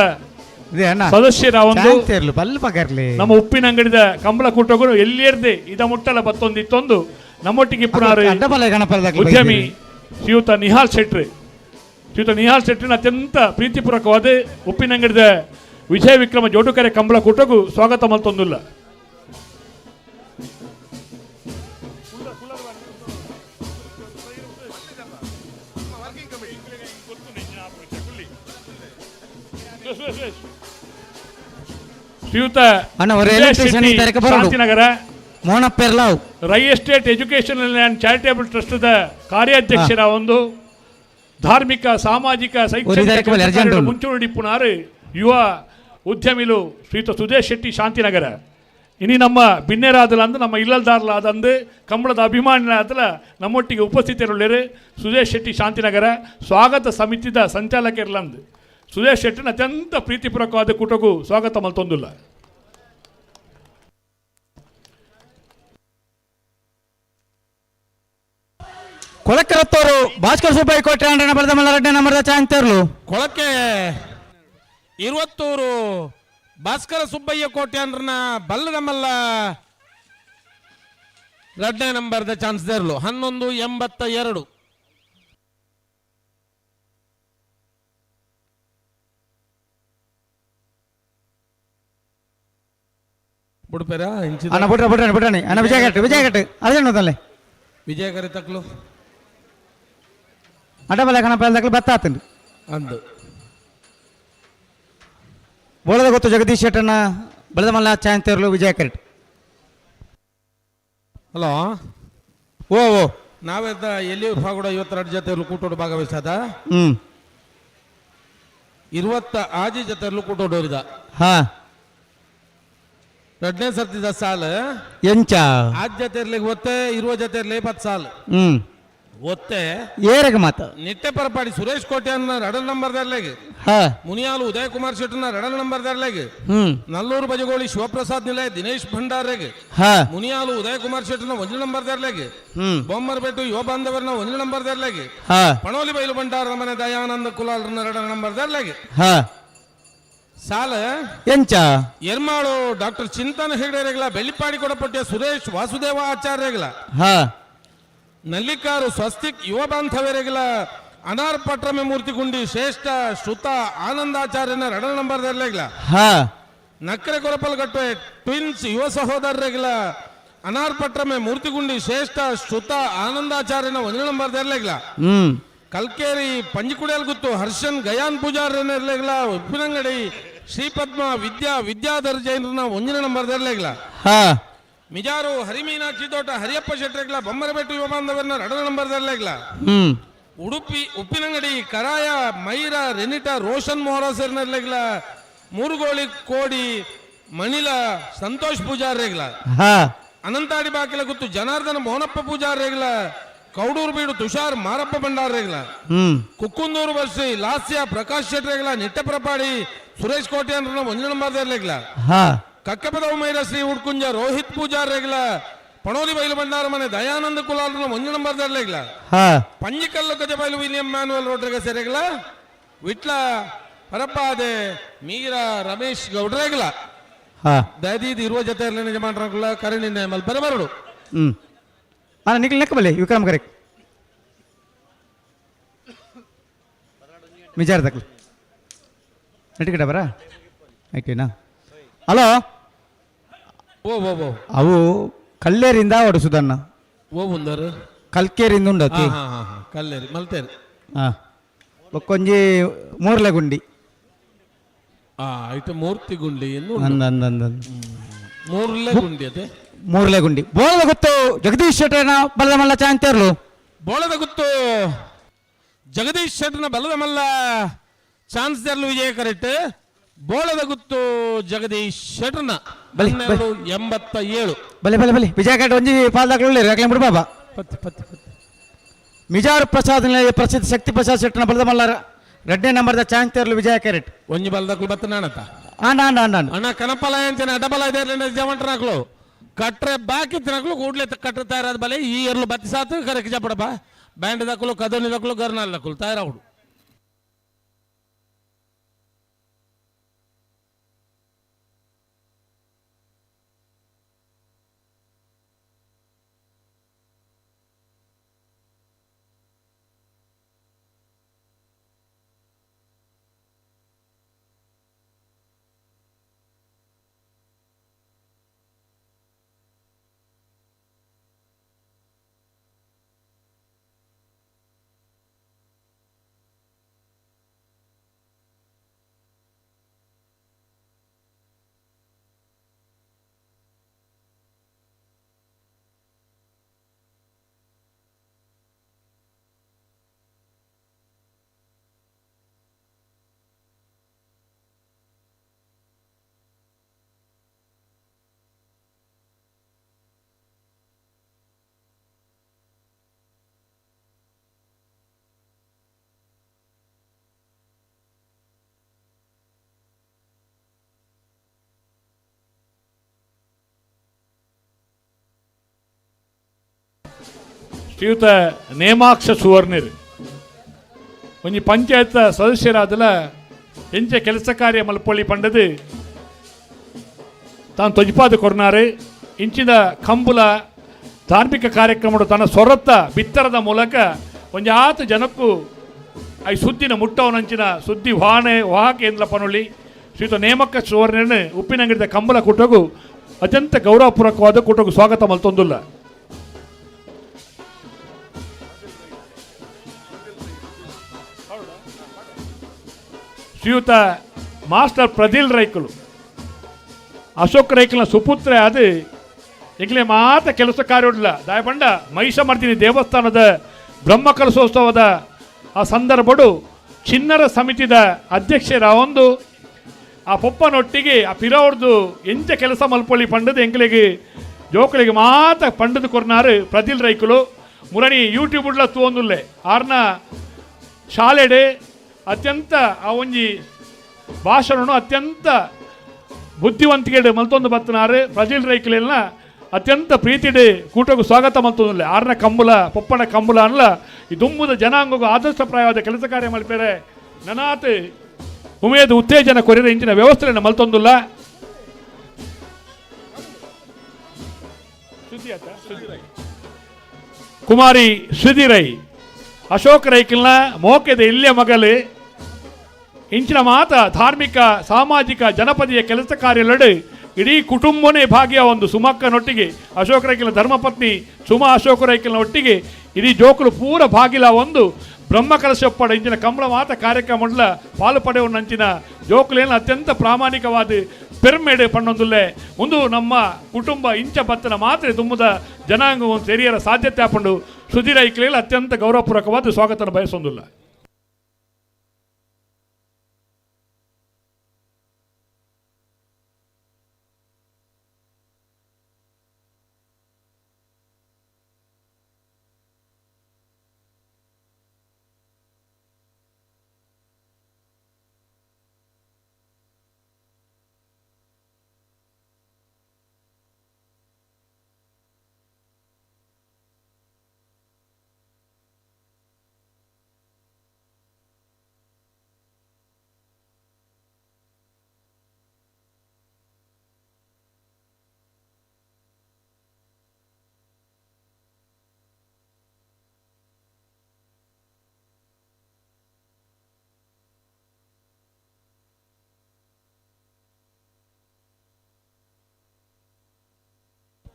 ಸದಸ್ಯರ ಒಂದು ನಮ್ಮ ಉಪ್ಪಿನಂಗಡಿದ ಕಂಬಳ ಕೂಟಗಳು ಎಲ್ಲಿಯರ್ದೆ ಇದ ಮುಟ್ಟಲ ಬತ್ತೊಂದಿತ್ತೊಂದು ನಮ್ಮೊಟ್ಟಿಗೆ ಉದ್ಯಮಿ ಶ್ರೀಯುತ ನಿಹಾಲ್ ಶೆಟ್ರಿ ಅತ್ಯಂತ ಪ್ರೀತಿಪೂರ್ವಕವಾದ ಉಪ್ಪಿನಂಗಡಿದ ವಿಜಯ ವಿಕ್ರಮ ಜೋಡುಕೆರೆ ಕಂಬಳ ಕೂಟಗೂ ಸ್ವಾಗತ ಮಲ್ತೊಂದುಲ್ಲ ಶ್ರೀಯುತ ಅಣ್ಣ, ಅವ್ರು ಸುರೇಶ್ ಎಲೆಕ್ಟ್ರಿಷಿಯನ್ ಶೆಟ್ಟಿ, ಇದ್ದಾರೆ, ಬರೋಡು. ಶಾಂತಿನಗರ ಮೋನಪ್ಪೆರ್ಲಾವ್ Rai estate educational and charitable ಟ್ರಸ್ಟ್ದ ಕಾರ್ಯಾಧ್ಯಕ್ಷರ ಒಂದು ಧಾರ್ಮಿಕ ಸಾಮಾಜಿಕ ಶೈಕ್ಷಣಿಕ ಮುಂಚೂಣಿಪ್ಪುನಾರು ಯುವ ಉದ್ಯಮಿಲು ಶ್ರೀಯುತ ಸುದೇಶ್ ಶೆಟ್ಟಿ ಶಾಂತಿನಗರ ಇನಿ ನಮ್ಮ ಬಿನ್ನೇರಾದಲಂದು ನಮ್ಮ ಇಲ್ಲಲ್ದಾರ್ಲಾದಂದು ಕಂಬಳದ ಅಭಿಮಾನಿಯಾದಲ ನಮ್ಮೊಟ್ಟಿಗೆ ಉಪಸ್ಥಿತರಿರುಳ್ಳರು ಸುದೇಶ್ ಶೆಟ್ಟಿ ಶಾಂತಿನಗರ ಸ್ವಾಗತ ಸಮಿತಿದ ಸಂಚಾಲಕರಿಲ್ಲಂದು ಸುದೇಶ್ ಶೆಟ್ಟಿನ ಅತ್ಯಂತ ಪ್ರೀತಿಪೂರ್ವಕವಾದ ಕೂಟಗೂ ಸ್ವಾಗತ ಮಲ್ತೊಂದಿಲ್ಲ. ಕೊಳಕರತ್ತೋರು ಭಾಸ್ಕರ್ ಸುಬ್ಬಯ್ಯ ಕೋಟೆ ಅಂಡನ ಬಲದ ಮಲ್ಲ ರೆಡ್ಡೆ ನಮ್ಮದ ಚಾಂತರ್ಲು ಕೊಳಕೆ ಇರುವತ್ತೂರು ಭಾಸ್ಕರ ಸುಬ್ಬಯ್ಯ ಕೋಟೆ ಅಂದ್ರನ ಬಲ್ಲದ ಮಲ್ಲ ರೆಡ್ಡೆ ನಂಬರ್ದ ಚಾನ್ಸ್ ದೇರ್ಲು 1182 ಬಿಡ್ಪೇರಾ ಅಣ್ಣ ಬಿಟ್ರಾಣಿ ಅಣ್ಣ ವಿಜಯಘಟ್ಟ ಅದೇನೋದಲ್ಲೇ ವಿಜಯಕರಿ ತಕ್ಲು ಅಡ್ಡಬಲ್ಲ ಕಣಪ ತಕ್ಲು ಬತ್ತ ಆತಂಡು ಅಂದು ಬೋಳದ ಗೊತ್ತು ಜಗದೀಶ್ ಶೆಟ್ಟಣ್ಣ ಬೆಳೆದ ಮಲ್ಲ ಚಾಂತರ್ಲು ವಿಜಯಕರೆಟ್. ಹಲೋ ಓ ನಾವೆದ್ದ ಎಲ್ಲಿ ಕೂಡ 22 ಜೊತೆಯಲ್ಲೂ ಕೂಟೋಡು ಭಾಗವಹಿಸದ 20 ಆಜಿ ಜೊತೆಯಲ್ಲೂ ಕೂಟೋಡೋರಿದ ಹಾ ಎರಡನೇ ಸರ್ತಿದ ಸಾಲು ಎಂಚ ಆದ್ಯತೆ ಇರ್ಲಿಕ್ಕೆ ಒತ್ತೆ 20 ಜೊತೆ ಇರ್ಲಿ 10 ಸಾಲು ಒತ್ತೆ ಏರಗ ಮಾತ ನಿಟ್ಟೆ ಪರಪಾಡಿ ಸುರೇಶ್ ಕೋಟೆ ಅನ್ನ ರಡಲ್ ನಂಬರ್ ದರ್ಲೆಗೆ ಮುನಿಯಾಲು ಉದಯ್ ಕುಮಾರ್ ಶೆಟ್ಟನ ರಡಲ್ ನಂಬರ್ ದರ್ಲೆಗೆ ನಲ್ಲೂರು ಬಜಗೋಳಿ ಶಿವಪ್ರಸಾದ್ ನಿಲಯ ದಿನೇಶ್ ಭಂಡಾರೆಗೆ ಮುನಿಯಾಲು ಉದಯ್ ಕುಮಾರ್ ಶೆಟ್ಟನ 1 ನಂಬರ್ ದರ್ಲೆಗೆ ಬೊಮ್ಮರ್ಪೇಟು ಯುವ ಬಾಂಧವರನ 1 ನಂಬರ್ ದರ್ಲೆಗೆ ಪಣೋಲಿ ಬೈಲು ಭಂಡಾರ ಮನೆ ದಯಾನಂದ ಕುಲಾಲ್ರನ್ನ ರಡಲ್ ನಂಬರ್ ದರ್ಲೆಗೆ ಸಾಲ ಎಂಚ ಎರ್ಮಾಳು ಡಾಕ್ಟರ್ ಚಿಂತನ ಹೆಗಡೆರೆಗಳ ಬೆಳ್ಳಿಪಾಡಿ ಕೊಡಪಟ್ಟಿಯ ಸುರೇಶ್ ವಾಸುದೇವ ಆಚಾರ್ಯಗಳ ನಲ್ಲಿಕಾರು ಸ್ವಸ್ತಿಕ್ ಯುವ ಬಾಂಧವರೆಗಳ ಅನಾರ್ ಪಟ್ರಮೆ ಮೂರ್ತಿಗುಂಡಿ ಶ್ರೇಷ್ಠ ಶ್ರುತ ಆನಂದಾಚಾರ್ಯನ ರಡಲ್ ನಂಬರ್ ದರ್ಲೆಗಳ ನಕ್ಕರೆ ಕೊರಪಲ್ಗಟ್ಟೆ ಟ್ವಿನ್ಸ್ ಯುವ ಸಹೋದರರೆಗಳ ಅನಾರ್ ಪಟ್ರಮೆ ಮೂರ್ತಿಗುಂಡಿ ಶ್ರೇಷ್ಠ ಶ್ರುತ ಆನಂದಾಚಾರ್ಯನ 1 ನಂಬರ್ ದರ್ಲೆಗಳ ಕಲ್ಕೇರಿ ಪಂಜಿಕುಡಿಯಲ್ ಗುತ್ತು ಹರ್ಷನ್ ಗಯಾನ್ ಪೂಜಾರನೆರ್ಲೆಗಳ ಉಪ್ಪಿನಂಗಡಿ ಶ್ರೀಪದ್ಮ ವಿದ್ಯಾಧರ್ ಜೈನರನ 1 ನಂಬರ್ ದರ್ಲೆಗಳ ಮಿಜಾರು ಹರಿಮೀನಾಕ್ಷಿ ತೋಟ ಹರಿಯಪ್ಪ ಶೆಟ್ರೆಗಳ ಬೊಮ್ಮರಬೆಟ್ಟು ಯುವ ಬಾಂಧವರನ ರಡಲ ನಂಬರ್ ದರ್ಲೆಗಳ ಉಡುಪಿ ಉಪ್ಪಿನಂಗಡಿ ಕರಾಯ ಮೈರ ರೆನಿಟ ರೋಷನ್ ಮೊಹರಸರ್ನೆರ್ಲೆಗಳ ಮೂರುಗೋಳಿ ಕೋಡಿ ಮಣಿಲ ಸಂತೋಷ್ ಪೂಜಾರೆಗಳ ಅನಂತಾಡಿ ಬಾಕಿಲ ಗುತ್ತು ಜನಾರ್ದನ ಮೋಹನಪ್ಪ ಪೂಜಾರೆಗಳ ಕೌಡೂರು ಬೀಡು ತುಷಾರ್ ಮಾರಪ್ಪ ಭಂಡಾರೆಗಳ ಕುಕ್ಕುಂದೂರು ಬರ್ಸಿ ಲಾಸ್ಯ ಪ್ರಕಾಶ್ ಶೆಟ್ರೆಗಳ ನಿಟ್ಟಪ್ರಪಾಡಿ ಸುರೇಶ್ ಕೋಟೆ ಅಂದ್ರ 1 ನಂಬರ್ ದರ್ಲೆಗಳ ಕಕ್ಕಪದ ಮೈರ ಶ್ರೀ ಉಡ್ಕುಂಜ ರೋಹಿತ್ ಪೂಜಾರೆಗಳ ಪಣೋಲಿ ಬೈಲು ಭಂಡಾರ ಮನೆ ದಯಾನಂದ ಕುಲಾಲ್ರನ 1 ನಂಬರ್ ದರ್ಲೆಗಳ ಪಂಜಿಕಲ್ಲು ಗಜ ಬೈಲು ವಿಲಿಯಂ ಮ್ಯಾನುವಲ್ ರೋಡ್ರೆಗ ಸೆರೆಗಳ ವಿಟ್ಲ ಪರಪಾದೆ ಮೀರಾ ರಮೇಶ್ ಗೌಡ್ರೆಗಳ ದಯದೀದ್ 20 ಜೊತೆ ನಿಜಮಾನ್ರಗಳ ಕರಣಿನ ಮಲ್ ಬರಬರಡು ಅಣ್ಣ ನಿಖಿಲ್ ಲೆಕ್ಕ ಬಲ್ಲೆ ವಿಕ್ರಮ್ ಕರೆಕ್ ಮಿಜಾರ್ ತಕ್ಲು ನಟಿಕಟ ಬರ ಆಯ್ತೇನಾ ಹಲೋ ಅವು ಕಲ್ಲೇರಿಂದ ಓಡಿಸುದಣ್ಣ ಒಂದರು ಕಲ್ಕೇರಿಂದ ಉಂಡತಿ ಕಲ್ಲೇರಿ ಮಲ್ತೇರಿ ಒಕ್ಕೊಂಜಿ ಮೂರ್ಲೆ ಗುಂಡಿ ಆಯ್ತು ಮೂರ್ತಿ ಗುಂಡಿ ಮೂರ್ಲೆ ಗುಂಡಿ ಬೋಳದ ಗುತ್ತು ಜಗದೀಶ್ ಶೆಟ್ಟರ್ನ ಬಲದ ಮಲ್ಲ ಚಾಂತರ್ಲು ಬೋಳದ ಗುತ್ತು ಜಗದೀಶ್ ಶೆಟ್ಟರ್ನ ಬಲದ ಮಲ್ಲ ಚಾನ್ಸ್ ದರ್ಲು ವಿಜಯ ಕರೆಕ್ಟ್ ಬೋಳದ ಗುತ್ತು ಜಗದೀಶ್ ಶೆಟ್ಟರ್ನ 1287 ಬಲೆ ವಿಜಯ ಕರೆಕ್ಟ್ ಒಂಜಿ ಪಾಲ್ದಾಗ್ಲು ಯಾಕೆ ಬಿಡು ಬಾಬಾ ಮಿಜಾರು ಪ್ರಸಾದ್ ಪ್ರಸಿದ್ಧ ಶಕ್ತಿ ಪ್ರಸಾದ್ ಶೆಟ್ಟರ್ನ ಬಲದ ಮಲ್ಲ 2 ನಂಬರ್ದ ಚಾಂತರ್ಲು ವಿಜಯ ಕರೆಕ್ಟ್ ಒಂಜಿ ಬಲದಾಗ್ಲು ಬತ್ತನಾಣತ ಅಣ್ಣ ಕನಪಲ ಎಂಚನೆ ಅಡ್ಡಬಲ ಇದೆ ಜವಂಟನಾಗ್ಲು ಕಟ್ರೆ ಬಾಕಿ ತಿನ್ನಕ್ಲು ಕೂಡ್ಲೆ ಕಟ್ರೆ ತಯಾರಾದ ಬಲೆ ಈ ಎರ್ಲು ಬತ್ತಿ ಸಾತು ಕರೆಕ್ ಜಪಡಪ್ಪ ಬ್ಯಾಂಡ್ ದಕ್ಕಲು ಕದೋನಿ ದಕ್ಕಲು ಗರ್ನಾಲ್ ದಕ್ಕಲು ತಯಾರಾವುಡು ಶ್ರೀಯುತ ನೇಮಾಕ್ಷ ಸುವರ್ಣರು ಒಂಜಿ ಪಂಚಾಯತ್ ಸದಸ್ಯರಾದಲ ಎಂಚ ಕೆಲಸ ಕಾರ್ಯ ಮಲ್ಪೊಳ್ಳಿ ಪಂಡದು ತಾನು ತೊಜ್ಪಾದ ಕೊರ್ನಾರು ಇಂಚಿನ ಕಂಬುಲ ಧಾರ್ಮಿಕ ಕಾರ್ಯಕ್ರಮ ತನ್ನ ಸೊರತ್ತ ಬಿತ್ತರದ ಮೂಲಕ ಒಂಜಾತ ಜನಕ್ಕೂ ಐ ಸುದ್ದಿನ ಮುಟ್ಟವನಂಚಿನ ಸುದ್ದಿ ವಾಹಕ ಎಂದ್ಲ ಪನೊಳ್ಳಿ ಶ್ರೀಯುತ ನೇಮಕ್ಕ ಸುವರ್ಣನ ಉಪ್ಪಿನಂಗಡಿದ ಕಂಬಲ ಕುಟಗು ಅತ್ಯಂತ ಗೌರವಪೂರ್ವಕವಾದ ಕುಟಗು ಸ್ವಾಗತ ಮಲ್ತೊಂದುಲ್ಲ. ಶ್ರೀಯುತ ಮಾಸ್ಟರ್ ಪ್ರದಿಲ್ ರೈಕುಲು ಅಶೋಕ್ ರೈಕಲ್ನ ಸುಪುತ್ರ ಅದು ಈಗಲೇ ಮಾತ್ರ ಕೆಲಸ ಕಾರ್ಯ ದಾಯಪಂಡ ಮಹಿಷಮರ್ದಿನಿ ದೇವಸ್ಥಾನದ ಬ್ರಹ್ಮ ಕಲಶೋತ್ಸವದ ಆ ಸಂದರ್ಭಡು ಚಿನ್ನರ ಸಮಿತಿದ ಅಧ್ಯಕ್ಷರ ಒಂದು ಆ ಪೊಪ್ಪನೊಟ್ಟಿಗೆ ಆ ಪಿರವ್ರದ್ದು ಎಂಚ ಕೆಲಸ ಮಲ್ಪೊಳ್ಳಿ ಪಂಡದು ಎಂಕಲಿಗೆ ಜೋಕಳಿಗೆ ಮಾತ್ರ ಪಂಡದು ಕೊರ್ನಾರು ಪ್ರದಿಲ್ ರೈಕುಲು ಮುರಣಿ ಯೂಟ್ಯೂಬ್ಡ್ಲ ತೂಂದುಲ್ಲೆ ಆರ್ನ ಶಾಲೆಡೆ ಅತ್ಯಂತ ಆ ಒಂಜಿ ಭಾಷಣ ಅತ್ಯಂತ ಬುದ್ಧಿವಂತಿಕೆ ಮಲ್ತೊಂದು ಬತ್ತನಾರು ಪ್ರದಿಲ್ ರೈಕುಲೆಲ್ಲ ಅತ್ಯಂತ ಪ್ರೀತಿಡೆ ಕೂಟಗೂ ಸ್ವಾಗತ ಮಲ್ತೊಂದುಲ್ಲೆ ಆರ್ನ ಕಂಬುಲ ಪೊಪ್ಪನ ಕಂಬುಲ ಅನ್ಲ ಈ ದುಂಬುದ ಜನಾಂಗಗೂ ಆದರ್ಶಪ್ರಾಯವಾದ ಕೆಲಸ ಕಾರ್ಯ ಮಲ್ಪೇರೆ ನನಾತ್ ಉಮೇದು ಉತ್ತೇಜನ ಕೊರಿದ ಇಂಚಿನ ವ್ಯವಸ್ಥೆಯನ್ನು ಮಲ್ತೊಂದುಲ್ಲ. ಕುಮಾರಿ ಸುಧಿರೈ ಅಶೋಕ್ ರೈಕಲ್ನ ಮೋಕೆದ ಇಲ್ಲಿಯ ಮಗಲು ಇಂಚಿನ ಮಾತ ಧಾರ್ಮಿಕ ಸಾಮಾಜಿಕ ಜನಪದೀಯ ಕೆಲಸ ಕಾರ್ಯಲಡು ಇಡೀ ಕುಟುಂಬನೇ ಭಾಗಿಯ ಒಂದು ಸುಮಕ್ಕನೊಟ್ಟಿಗೆ ಅಶೋಕ್ ರೈಕಲ್ನ ಧರ್ಮಪತ್ನಿ ಸುಮಾ ಅಶೋಕ್ ರೈಕಲ್ನ ಒಟ್ಟಿಗೆ ಇಡೀ ಜೋಕುಲು ಪೂರ ಭಾಗಿಲ ಒಂದು ಬ್ರಹ್ಮ ಕಲಶಪ್ಪಡ ಇಂಚಿನ ಕಂಬಳ ಮಾತ ಕಾರ್ಯಕ್ರಮಡ್ಲ ಪಾಲು ಪಡೆಯುವ ನಂಚಿನ ಜೋಕುಲೇನ ಅತ್ಯಂತ ಪ್ರಾಮಾಣಿಕವಾದ ಪೆರ್ಮೆಡೆ ಪಣ್ಣೊಂದುಲ್ಲೆ ಒಂದು ನಮ್ಮ ಕುಟುಂಬ ಇಂಚ ಬತ್ತನ ಮಾತ್ರ ತುಂಬದ ಜನಾಂಗ ಒಂದು ಸೇರಿಯರ ಸಾಧ್ಯತೆ ಹಾಕೊಂಡು ಸುಧೀರ್ ಐಕ್ಲೇಲಿ ಅತ್ಯಂತ ಗೌರವಪೂರ್ವಕವಾದ ಸ್ವಾಗತನ ಬಯಸೊಂದುಲ್ಲ.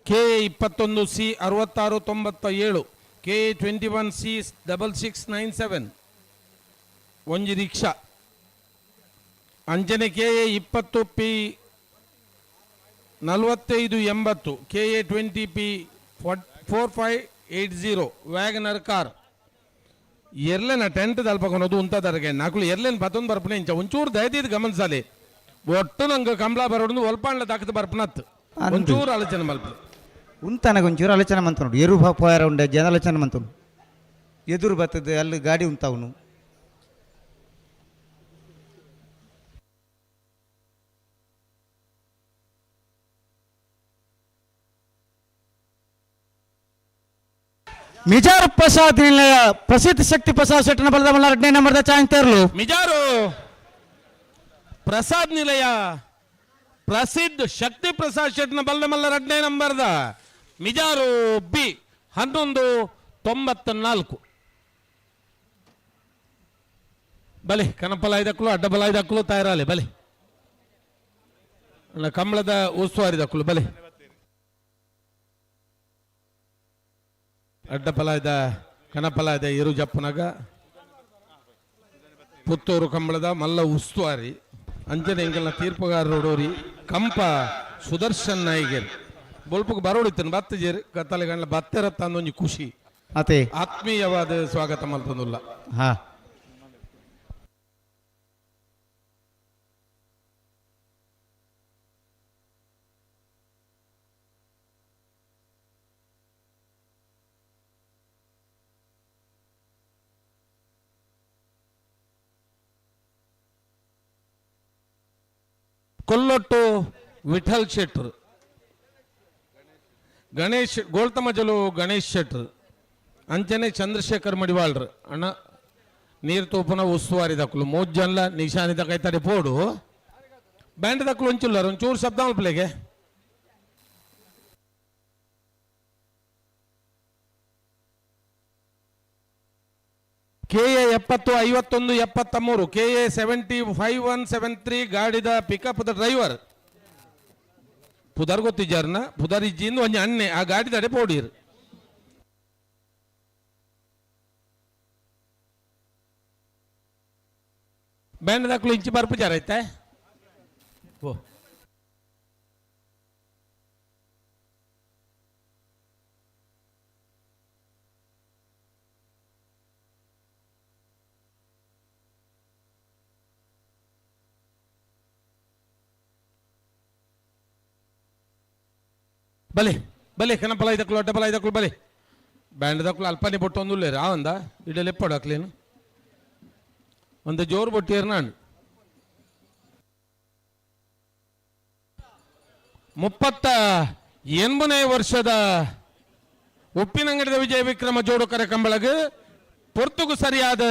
K21C 6697 K21C 6697 ಒಂಜಿ ರಿಕ್ಷಾ ಅಂಜನೆ KA20P 4580 KA20P 4580 ವ್ಯಾಗನರ್ ಕಾರ್ ಎರ್ಲೆನ ಟೆಂಟ್ ತಲ್ಪಕೊನೋದು ಉಂತದರ್ಗೆ ನಾకులు ಎರ್ಲೆನ್ ಬತ್ತೊಂದು ಬರ್ಪನೆ ಇಂಚ ಒಂಚೂರು ದಯದಿದ್ದು ಗಮನಿಸಾಲೆ ಒಟ್ಟು ನಂಗೆ ಕಂಬಳ ಬರೋದು ಒಲ್ಪಾಂಡ್ಲ ದಾಖದ ಬರ್ಪನತ್ ಒಂಚೂರು ಆಲೋಚನೆ ಮಲ್ಪ ಉಂತನಗ ಒಂಚೂರು ಆಲೋಚನೆ ಮಂತ ನೋಡು ಎರು ಪೋಯಾರ ಉಂಡೆ ಜನ ಆಲೋಚನೆ ಮಂತನು ಎದುರು ಬರ್ತದೆ ಅಲ್ಲಿ ಗಾಡಿ ಉಂತಾವನು ಮಿಜಾರು ಪ್ರಸಾದ್ ನಿಲಯ ಪ್ರಸಿದ್ಧ ಶಕ್ತಿ ಪ್ರಸಾದ್ ಶೆಟ್ಟನ ಬಲದ ಮಲ್ಲ 2ನೇ ನಂಬರ್ದ ಚಾಂಗ್ ತೇರ್ಲು ಮಿಜಾರು ಪ್ರಸಾದ್ ನಿಲಯ ಪ್ರಸಿದ್ಧ ಶಕ್ತಿ ಪ್ರಸಾದ್ ಶೆಟ್ಟನ ಬಲದ ಮಲ್ಲ 2ನೇ ನಂಬರ್ದ ಮಿಜಾರು ಬಿ 1194 ಬಲೆ ಕನಪಲ ಐದಕ್ಕಲು ಅಡ್ಡಬಲ ಐದಕ್ಕಲು ತಯಾರಾಲೆ ಬಲೆ ಕಂಬಳದ ಉಸ್ತುವಾರಿ ದಕ್ಕಲು ಬಲೆ ಅಡ್ಡಪಲಾಯದ ಕನಪಲಾಯದ ಇರು ಜಪ್ಪನಾಗ ಪುತ್ತೂರು ಕಂಬಳದ ಮಲ್ಲ ಉಸ್ತುವಾರಿ ಅಂಜನೆ ಎಂಗಲ್ನ ತೀರ್ಪುಗಾರರೋಡೋರಿ ಕಂಪ ಸುದರ್ಶನ್ ನಾಯಿಗೇರ್ ಬೊಲ್ಪಕ್ಕೆ ಬರೋಡಿತ್ತನು ಬತ್ತಜೇರಿ ಕತ್ತಲೆಗಣ್ಣ ಬತ್ತೆರತ್ತ ಅಂದೊಂಜಿ ಖುಷಿ ಅತೆ ಆತ್ಮೀಯವಾದ ಸ್ವಾಗತ ಮಲ್ತಂದುಲ್ಲ ಹಾ ಕೊಲ್ಲೊಟ್ಟು ವಿಠಲ್ ಶೆಟ್ರು ಗಣೇಶ್ ಗೋಳ್ತಮಜಲು ಗಣೇಶ್ ಶೆಟ್ರು ಅಂಚನೆ ಚಂದ್ರಶೇಖರ್ ಮಡಿವಾಳ್ರು ಅಣ್ಣ ನೀರು ತೋಪುನ ಉಸ್ತುವಾರಿ ದಕ್ಕಲು 3 ಜನ ನಿಶಾನಿ ಕೈತಡೆ ಪೋಡು ಬ್ಯಾಂಡ್ ದಕ್ಕಲು ಒಂಚೂರು ಒಂಚೂರು ಶಬ್ದ ಮಲ್ಪಲೆಗೆ KA 70 51 73 KA 705173 ಗಾಡಿದ ಪಿಕಪ್ ದ ಡ್ರೈವರ್ ಪುದರ್ ಗೊತ್ತಿದ್ದಾರನ ಪುದರ್ ಇಜ್ಜಿಂದ ಒಂಜಿ ಅಣ್ಣೆ ಆ ಗಾಡಿ ತಡೆ ಪೋಡಿರು ಬ್ಯಾಂಡ್ ದಾಖಲು ಇಂಚಿ ಬರ್ಪು ಜಾರ ಐತೆ ಓ ಬಲೆ ಬಲೆ ಕನಪಲ ಐದಕ್ಕಲು ಅಡ್ಡಪಲ ಐದಕ್ಕಲು ಬಲೆ ಬ್ಯಾಂಡ್ ದಕ್ಕಲು ಅಲ್ಪನೆ ಬೊಟ್ಟು ಒಂದು ರಾವಂದ ಇಡಲೆ ಎಪ್ಪಡು ಹಾಕ್ಲೇನು ಒಂದು ಜೋರು ಬೊಟ್ಟಿಯರು ನಾನು 38ನೇ ವರ್ಷದ ಉಪ್ಪಿನಂಗಡಿದ ವಿಜಯ ವಿಕ್ರಮ ಜೋಡು ಕರೆ ಕಂಬಳಗ ಪೊರ್ತುಗು ಸರಿಯಾದ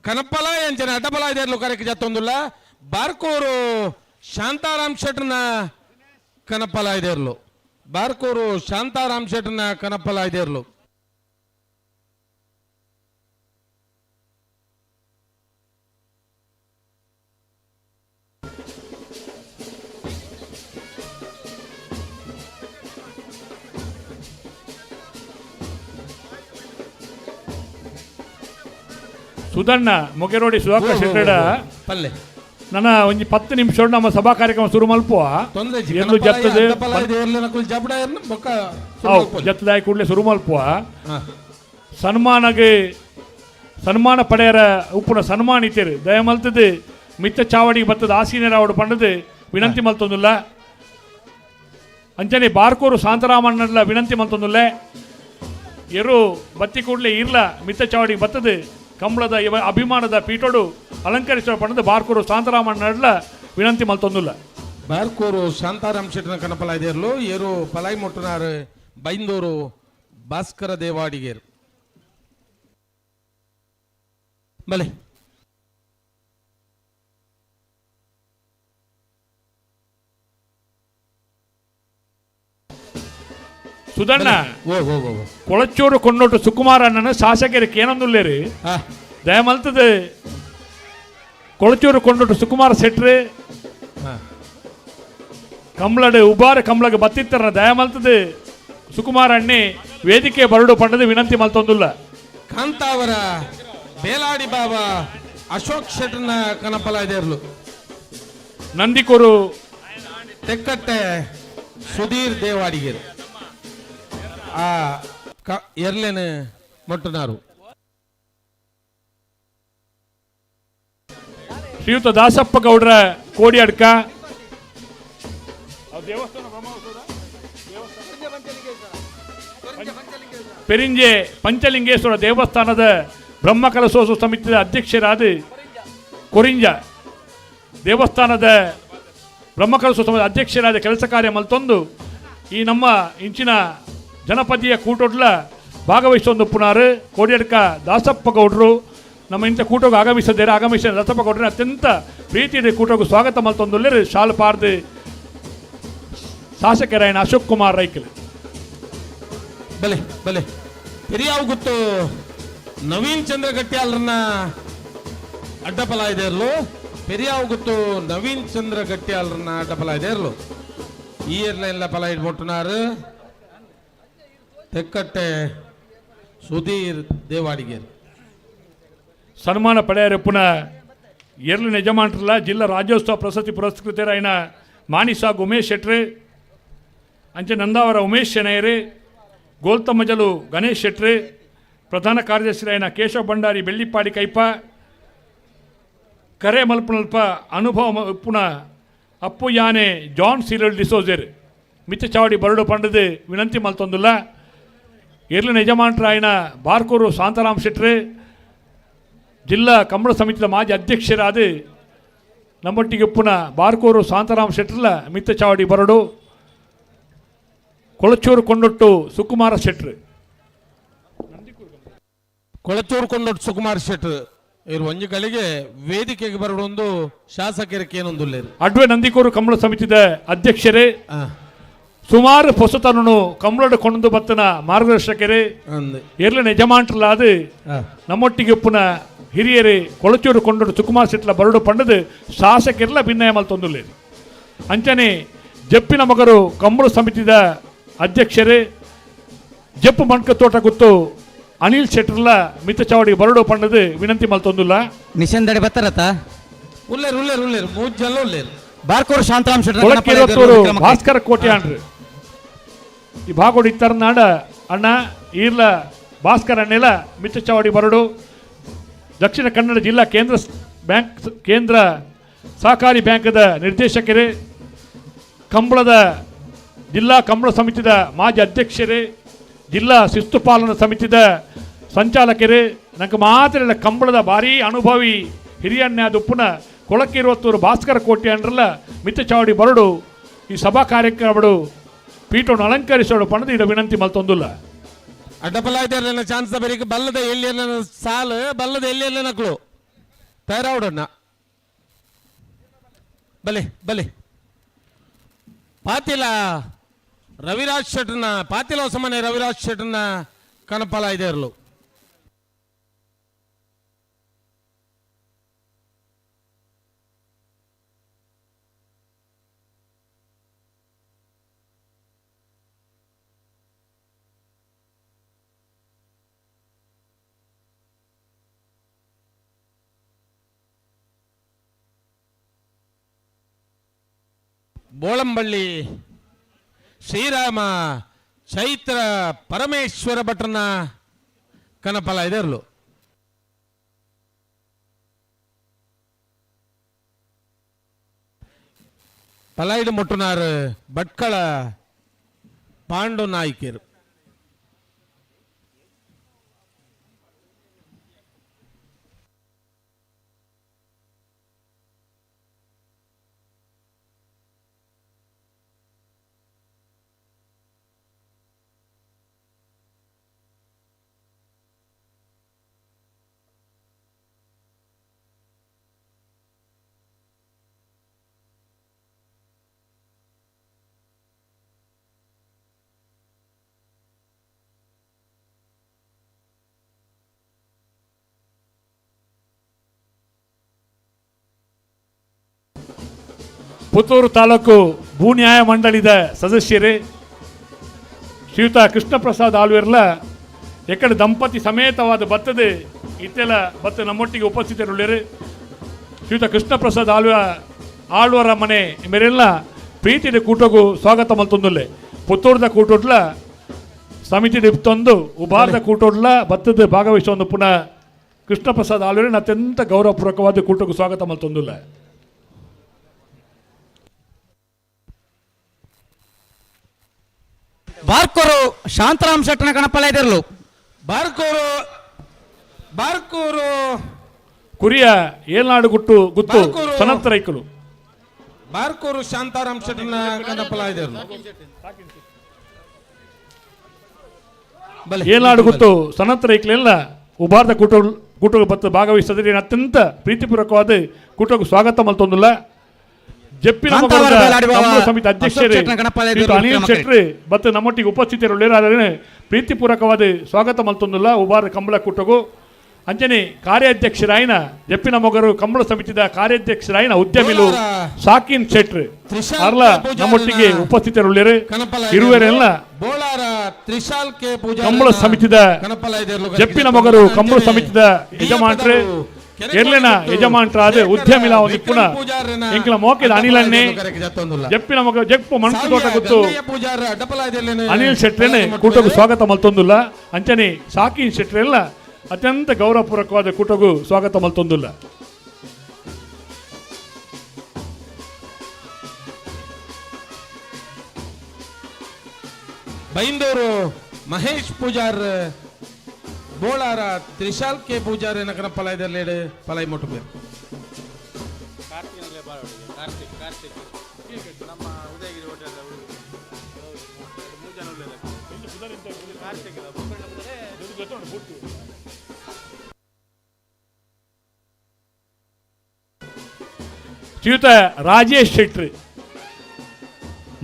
ಕನಪಲ ಎಂಚನೆ ಅಡ್ಡಬಲ ಇದೆರ್ಲು ಕರೆಗೆ ಜತ್ತೊಂದುಲ್ಲ ಬಾರ್ಕೋರು ಶಾಂತಾರಾಮ್ ಶೆಟ್ನ ಕನಪಲ ಇದೆರ್ಲು ಬಾರ್ಕೋರು ಶಾಂತಾರಾಮ್ ಶೆಟ್ನ ಕನಪಲ ಇದೆರ್ಲು ಸುಧಣ್ಣ ಮೊಗೆರೋಡಿ ಸುಧಾಕರ್ ಶೆಟ್ಟಡ ಪಲ್ಲೆ ನನ್ನ ಒಂಜಿ 10 ನಿಮಿಷ ನಮ್ಮ ಸಭಾ ಕಾರ್ಯಕ್ರಮ ಶುರು ಮಲ್ಪುವ ಎಂದು ಜತ್ತದೆ ಜತ್ತದಾಯಿ ಕೂಡಲೇ ಶುರು ಮಲ್ಪುವ ಸನ್ಮಾನ ಪಡೆಯರ ಉಪ್ಪುನ ಸನ್ಮಾನಿತರು ದಯ ಮಲ್ತದು ಮಿತ್ತ ಚಾವಡಿಗೆ ಬತ್ತದ ಆಸೀನರ ಅವಡು ಪಂಡದು ವಿನಂತಿ ಮಲ್ತೊಂದುಲ್ಲ ಅಂಚನೆ ಬಾರ್ಕೋರು ಶಾಂತರಾಮಣ್ಣಲ್ಲ ವಿನಂತಿ ಮಲ್ತೊಂದುಲ್ಲೆ ಎರು ಬತ್ತಿ ಕೂಡಲೇ ಇರ್ಲ ಮಿತ್ತ ಚಾವಡಿಗೆ ಬತ್ತದು ಕಂಬಳದ ಅಭಿಮಾನದ ಪೀಠೋಡು ಅಲಂಕರಿಸುವ ಪಣದ ಬಾರ್ಕೂರು ಶಾಂತರಾಮಣ್ಣ ವಿನಂತಿ ಮಲ್ತೊಂದುಲ್ಲ ಬಾರ್ಕೂರು ಶಾಂತಾರಾಮ್ ಶೆಟ್ಟನ ಕನಪಲ ಇದೆಯರ್ಲು ಏರು ಪಲಾಯಿ ಮುಟ್ಟನಾರು ಬೈಂದೂರು ಭಾಸ್ಕರ ದೇವಾಡಿಗೇರು ಬಲೆ ಸುಧಣ್ಣ ಕೊಳಚೂರು ಕೊಂಡೋಟು ಸುಕುಮಾರಣ್ಣನ ಶಾಸಕರಿಗೆ ಏನೊಂದುಲ್ಲೇರಿ ದಯಮಲ್ತದ ಕೊಳಚೂರು ಕೊಂಡೋಟು ಸುಕುಮಾರ ಶೆಟ್ರು ಕಂಬಳಡು ಉಬಾರ ಕಂಬಳಗೆ ಬತ್ತಿತ್ತರ ದಯಮಲ್ತದ ಸುಕುಮಾರ ಅಣ್ಣೆ ವೇದಿಕೆ ಬರಡು ಪಂಡದ ವಿನಂತಿ ಮಲ್ತೊಂದುಲ್ಲ ಕಾಂತಾವರ ಬೇಲಾಡಿ ಬಾಬಾ ಅಶೋಕ್ ಶೆಟ್ನ ಕನಪಲ ಇದೆಯರ್ಲು ನಂದಿಕೂರು ತೆಕ್ಕಟ್ಟೆ ಸುಧೀರ್ ದೇವಾಡಿಗೇರು ಆ ಎರ್ಲೆನ ಮೊಟ್ಟನಾರು ಶ್ರೀಯುತ ದಾಸಪ್ಪ ಗೌಡ್ರ ಕೋಡಿಯಡ್ಕ ಪೆರಿಂಜೆ ಪಂಚಲಿಂಗೇಶ್ವರ ದೇವಸ್ಥಾನದ ಬ್ರಹ್ಮಕಲಶೋತ್ಸವ ಸಮಿತಿಯ ಅಧ್ಯಕ್ಷರಾದ ಕೊರಿಂಜ ದೇವಸ್ಥಾನದ ಬ್ರಹ್ಮಕಲಶೋತ್ಸವ ಸಮಿತಿ ಅಧ್ಯಕ್ಷರಾದ ಕೆಲಸ ಕಾರ್ಯ ಮಲ್ತೊಂದು ಈ ನಮ್ಮ ಇಂಚಿನ ಜನಪದಿಯ ಕೂಟೋಡ್ಲ ಭಾಗವಹಿಸೊಂದು ಪುನಾರು ಕೋಡಿಯಡ್ಕ ದಾಸಪ್ಪ ಗೌಡ್ರು ನಮ್ಮ ಇಂಥ ಕೂಟೋಗ ಆಗಮಿಸಿದ ದಾಸಪ್ಪ ಗೌಡ್ರ ಅತ್ಯಂತ ಪ್ರೀತಿಯ ಕೂಟೋಗ ಸ್ವಾಗತ ಮಲ್ತೊಂದುಲ್ಲೇರು ಶಾಲು ಪಾರ್ದು ಶಾಸಕರಾಯನ ಅಶೋಕ್ ಕುಮಾರ್ ರೈಕಲ್ ಬಲೆ ಬಲೆ ಪೆರಿಯಾವ್ ಗುತ್ತು ನವೀನ್ ಚಂದ್ರ ಗಟ್ಯಾಲ್ರನ್ನ ಅಡ್ಡಪಲ ಇದೆಯರ್ಲು ಪೆರಿಯಾವ್ ಗುತ್ತು ನವೀನ್ ಚಂದ್ರ ಗಟ್ಯಾಲ್ರನ್ನ ಅಡ್ಡಪಲ ಇದೆಯರ್ಲು ಈ ಎಲ್ಲ ಫಲ ಇಟ್ಬಿಟ್ಟುನಾರು ತೆಕ್ಕಟ್ಟೆ ಸುಧೀರ್ ದೇವಾಡಿಗೇರು ಸನ್ಮಾನ ಪಡೆಯರು ಪುನಃ ಎರ್ಲು ಯಜಮಾನ್ರಲ್ಲ ಜಿಲ್ಲಾ ರಾಜ್ಯೋತ್ಸವ ಪ್ರಶಸ್ತಿ ಪುರಸ್ಕೃತರಾಯನ ಮಾಣಿಸಾಗ್ ಉಮೇಶ್ ಶೆಟ್ರು ಅಂಚೆ ನಂದಾವರ ಉಮೇಶ್ ಶೆಣೆಯರು ಗೋಲ್ತಮ್ಮಜಲು ಗಣೇಶ್ ಶೆಟ್ರು ಪ್ರಧಾನ ಕಾರ್ಯದರ್ಶಿರಾಯನ ಕೇಶವ ಭಂಡಾರಿ ಬೆಳ್ಳಿಪ್ಪಾಡಿ ಕೈಪ ಕರೆ ಮಲ್ಪನಲ್ಪ ಅನುಭವ ಉಪ್ಪುನ ಅಪ್ಪು ಯಾನೆ ಜಾನ್ ಸೀರಲ್ ಡಿಸೋಜರ್ ಮಿತ್ತ ಚಾವಡಿ ಬರಡು ಪಂಡದು ವಿನಂತಿ ಮಲ್ತೊಂದುಲ್ಲ ಎರ್ಲಿನ ಯಜಮಾನರಾಯನ ಬಾರ್ಕೂರು ಶಾಂತಾರಾಮ್ ಶೆಟ್ರು ಜಿಲ್ಲಾ ಕಂಬಳ ಸಮಿತಿಯ ಮಾಜಿ ಅಧ್ಯಕ್ಷರಾದ ನಮ್ಮೊಟ್ಟಿಗೆ ಪುನಃ ಬಾರ್ಕೂರು ಶಾಂತಾರಾಮ್ ಶೆಟ್ರಲ್ಲ ಮಿತ್ತ ಚಾವಡಿ ಬರಡು ಕೊಳಚೂರು ಕೊಂಡೊಟ್ಟು ಸುಕುಮಾರ ಶೆಟ್ರು ಕೊಳಚೂರು ಕೊಂಡೊಟ್ಟು ಸುಕುಮಾರ್ ಶೆಟ್ರು ಇವರು ಒಂಜಿಗಳಿಗೆ ವೇದಿಕೆಗೆ ಬರೋದೊಂದು ಶಾಸಕರಿಗೆ ಏನೊಂದು ಅಡ್ವೆ ನಂದಿಕೂರು ಕಂಬಳ ಸಮಿತಿದ ಅಧ್ಯಕ್ಷರೇ ಸುಮಾರು ಹೊಸತನನು ಕಂಬಳದ ಕೊಂದು ಬತ್ತನ ಮಾರ್ಗದರ್ಶಕರೇ ಎರ್ಲಿನ ಯಜಮಾಂಟ್ರಲಾದ ನಮ್ಮೊಟ್ಟಿಗೆ ಉಪ್ಪುನ ಹಿರಿಯರೇ ಕೊಳಚೂರು ಕೊಂಡೊಡು ಸುಕುಮಾರ್ ಶೆಟ್ಲ ಬರಡು ಪಂಡದು ಶಾಸಕರೆಲ್ಲ ಭಿನ್ನಯ ಮಲ್ತೊಂದುಲ್ಲೇರು ಅಂಚನೆ ಜಪ್ಪಿನ ಮಗರು ಕಂಬಳ ಸಮಿತಿದ ಅಧ್ಯಕ್ಷರೇ ಜಪ್ಪು ಮಣ್ಕ ತೋಟ ಗೊತ್ತು ಅನಿಲ್ ಶೆಟ್ರಲ್ಲ ಮಿತ್ತ ಚಾವಡಿ ಬರಡು ಪಂಡದು ವಿನಂತಿ ಮಲ್ತೊಂದುಲ್ಲ ನಿಶಂದಡೆ ಬತ್ತಾರತ ಉಲ್ಲೇರು ಮೂಜ್ಜಲ್ಲ ಉಲ್ಲೇರು ಬಾರ್ಕೋರು ಶಾಂತರಾಮ್ ಶೆಟ್ರು ಭಾಸ್ಕರ ಕೋಟೆ ಅಂಡ್ರು ಈ ಭಾಗೋಡು ಇತ್ತರ್ನಾಡ ಅಣ್ಣ ಈರ್ಲ ಭಾಸ್ಕರ ಅಣ್ಣೆಲ್ಲ ಮಿತ್ತ ಚಾವಡಿ ಬರಡು ದಕ್ಷಿಣ ಕನ್ನಡ ಜಿಲ್ಲಾ ಕೇಂದ್ರ ಸಹಕಾರಿ ಬ್ಯಾಂಕದ ನಿರ್ದೇಶಕರೇ ಕಂಬಳದ ಜಿಲ್ಲಾ ಕಂಬಳ ಸಮಿತಿದ ಮಾಜಿ ಅಧ್ಯಕ್ಷರೇ ಜಿಲ್ಲಾ ಶಿಸ್ತು ಪಾಲನಾ ಸಮಿತಿದ ಸಂಚಾಲಕರೇ ನಂಗೆ ಮಾತ್ರ ಕಂಬಳದ ಭಾರೀ ಅನುಭವಿ ಹಿರಿಯಣ್ಣ ದುಪ್ಪುನ ಕೊಳಕಿರುವತ್ತೂರು ಭಾಸ್ಕರ ಕೋಟೆ ಅಂಡ್ರಲ್ಲ ಮಿತ್ತ ಚಾವಡಿ ಬರಡು ಈ ಸಭಾ ಕಾರ್ಯಕ್ರಮಗಳು ಪೀಠವನ್ನು ಅಲಂಕರಿಸೋಡು ಪಣದು ಇಡ ವಿನಂತಿ ಮಲ್ತೊಂದುಲ್ಲ ಅಡ್ಡಪಲಾಯ್ದ ಚಾನ್ಸ್ ಬರೀಕ ಬಲ್ಲದ ಎಲ್ಲಿಯಲ್ಲ ಸಾಲು ಬಲ್ಲದ ಎಲ್ಲಿಯಲ್ಲ ನಕ್ಳು ತಯಾರಾವಡಣ್ಣ ಬಲೆ ಪಾತಿಲ ರವಿರಾಜ್ ಶೆಟ್ರನ ಪಾತಿಲ ಹೊಸಮನೆ ರವಿರಾಜ್ ಶೆಟ್ರನ ಕನಪಲ ಇದೆ ಇರಲು ಬೋಳಂಬಳ್ಳಿ ಶ್ರೀರಾಮ ಚೈತ್ರ ಪರಮೇಶ್ವರ ಭಟ್ರನ ಕನಪಲ ಇದೆ ಇರಲು ಪಲಾಯ್ಡು ಮುಟ್ಟುನಾರ್ ಭಟ್ಕಳ ಪಾಂಡು ನಾಯ್ಕರು ಪುತ್ತೂರು ತಾಲೂಕು ಭೂ ನ್ಯಾಯ ಮಂಡಳಿದ ಸದಸ್ಯರೇ ಶ್ರೀಯುತ ಕೃಷ್ಣ ಪ್ರಸಾದ್ ಆಳ್ವೇರ್ಲ ಎಕಡೆ ದಂಪತಿ ಸಮೇತವಾದ ಬತ್ತದ ಇತ್ತೆಲ್ಲ ಬತ್ತ ನಮ್ಮೊಟ್ಟಿಗೆ ಉಪಸ್ಥಿತರುಳ್ಳರು ಶ್ರೀಯುತ ಕೃಷ್ಣ ಪ್ರಸಾದ್ ಆಳ್ವರ ಮನೆ ಮೇರೆಲ್ಲ ಪ್ರೀತಿದ ಕೂಟಗೂ ಸ್ವಾಗತ ಮಲ್ತೊಂದುಲ್ಲೆ ಪುತ್ತೂರದ ಕೂಟೋಡ್ಲ ಸಮಿತಿ ತಂದು ಉಭಾರದ ಕೂಟೋಡ್ಲ ಬತ್ತದ ಭಾಗವಹಿಸೊಂದು ಪುನಃ ಕೃಷ್ಣ ಪ್ರಸಾದ್ ಆಳ್ವೇರನ್ನ ಅತ್ಯಂತ ಗೌರವಪೂರ್ವಕವಾದ ಕೂಟಗೂ ಸ್ವಾಗತ ಮಲ್ತೊಂದುಲ್ಲ ಬಾರ್ಕೋರು ಶಾಂತರಾಮ್ ಶೆಟ್ಟನ ಕಣಪಲ ಇದಿರಲು ಬಾರ್ಕೂರು ಕುರಿಯ ಏಳ್ನಾಡು ಗುತ್ತು ಸನತ್ ರೈಕಲು ಬಾರ್ಕೂರು ಶಾಂತಾರಾಮ್ ಶೆಟ್ಟನ ಕಣಪಲ ಇದಿರಲು ಏಳ್ನಾಡು ಗುತ್ತು ಸನತ್ ರೈಕಲೆಲ್ಲ ಉಭಾರದ ಕೂಟಗಳು ಬತ್ತ ಭಾಗವಹಿಸಿದ್ರೆ ಅತ್ಯಂತ ಪ್ರೀತಿಪೂರ್ವಕವಾದ ಕೂಟಕ್ಕೆ ಸ್ವಾಗತ ಮಲ್ತೊಂದಿಲ್ಲ ಜಪ್ಪಿನ ಸಮಿತಿ ಅಧ್ಯಕ್ಷರೇ ಅನಿಲ್ ಶೆಟ್ರು ಮತ್ತು ನಮ್ಮೊಟ್ಟಿಗೆ ಉಪಸ್ಥಿತರುಳ್ಳೇರಾದರೆ ಪ್ರೀತಿಪೂರ್ವಕವಾದ ಸ್ವಾಗತ ಮಲ್ತೊಂದಿಲ್ಲ ಉಭಾರ ಕಂಬಳ ಕೂಟಗೂ ಅಂಚನೆ ಕಾರ್ಯಾಧ್ಯಕ್ಷರಾಯಿನ ಜಪ್ಪಿನ ಮೊಗರು ಕಂಬಳ ಸಮಿತಿದ ಕಾರ್ಯಾಧ್ಯಕ್ಷರಾಯಿನ ಉದ್ಯಮಿಲು ಸಾಕಿನ್ ಶೆಟ್ರು ಅರ್ಲ ನಮ್ಮೊಟ್ಟಿಗೆ ಉಪಸ್ಥಿತರುಳ್ಳೇರು ಇರುವರೆಲ್ಲ ಕಂಬಳ ಸಮಿತಿದ ಜಪ್ಪಿನ ಮೊಗರು ಕಂಬಳ ಸಮಿತಿದ ಯಜಮಾನ್ರೆ ಎರ್ಲಿನ ಯಜಮಾನ್ರಾದ ಉದ್ಯಮಿಲ ಒಂದು ಪುನಃ ಎಂಕಲ ಮೋಕೆದ ಅನಿಲನ್ನೇ ಜಪ್ಪಿನ ಮಗ ಜಪ್ಪು ಮಣಕು ತೋಟ ಗೊತ್ತು ಅನಿಲ್ ಶೆಟ್ರೇನೆ ಕೂಟಗೂ ಸ್ವಾಗತ ಮಲ್ತೊಂದಿಲ್ಲ ಅಂಚನೆ ಸಾಕಿನ್ ಶೆಟ್ರೆಲ್ಲ ಅತ್ಯಂತ ಗೌರವಪೂರ್ವಕವಾದ ಕೂಟಗೂ ಸ್ವಾಗತ ಮಲ್ತೊಂದಿಲ್ಲ ಬೈಂದೂರು ಮಹೇಶ್ ಪೂಜಾರ್ ಬೋಳಾರ ತ್ರಿಶಾಲ್ ಕೆ ಪೂಜಾರಿ ನಗರ ಪಲಾಯದಲ್ಲಿ ಪಲಾಯಿ ಮೊಟ್ಟು ಬೇರೆ ಶ್ರೀಯುತ ರಾಜೇಶ್ ಶೆಟ್ರು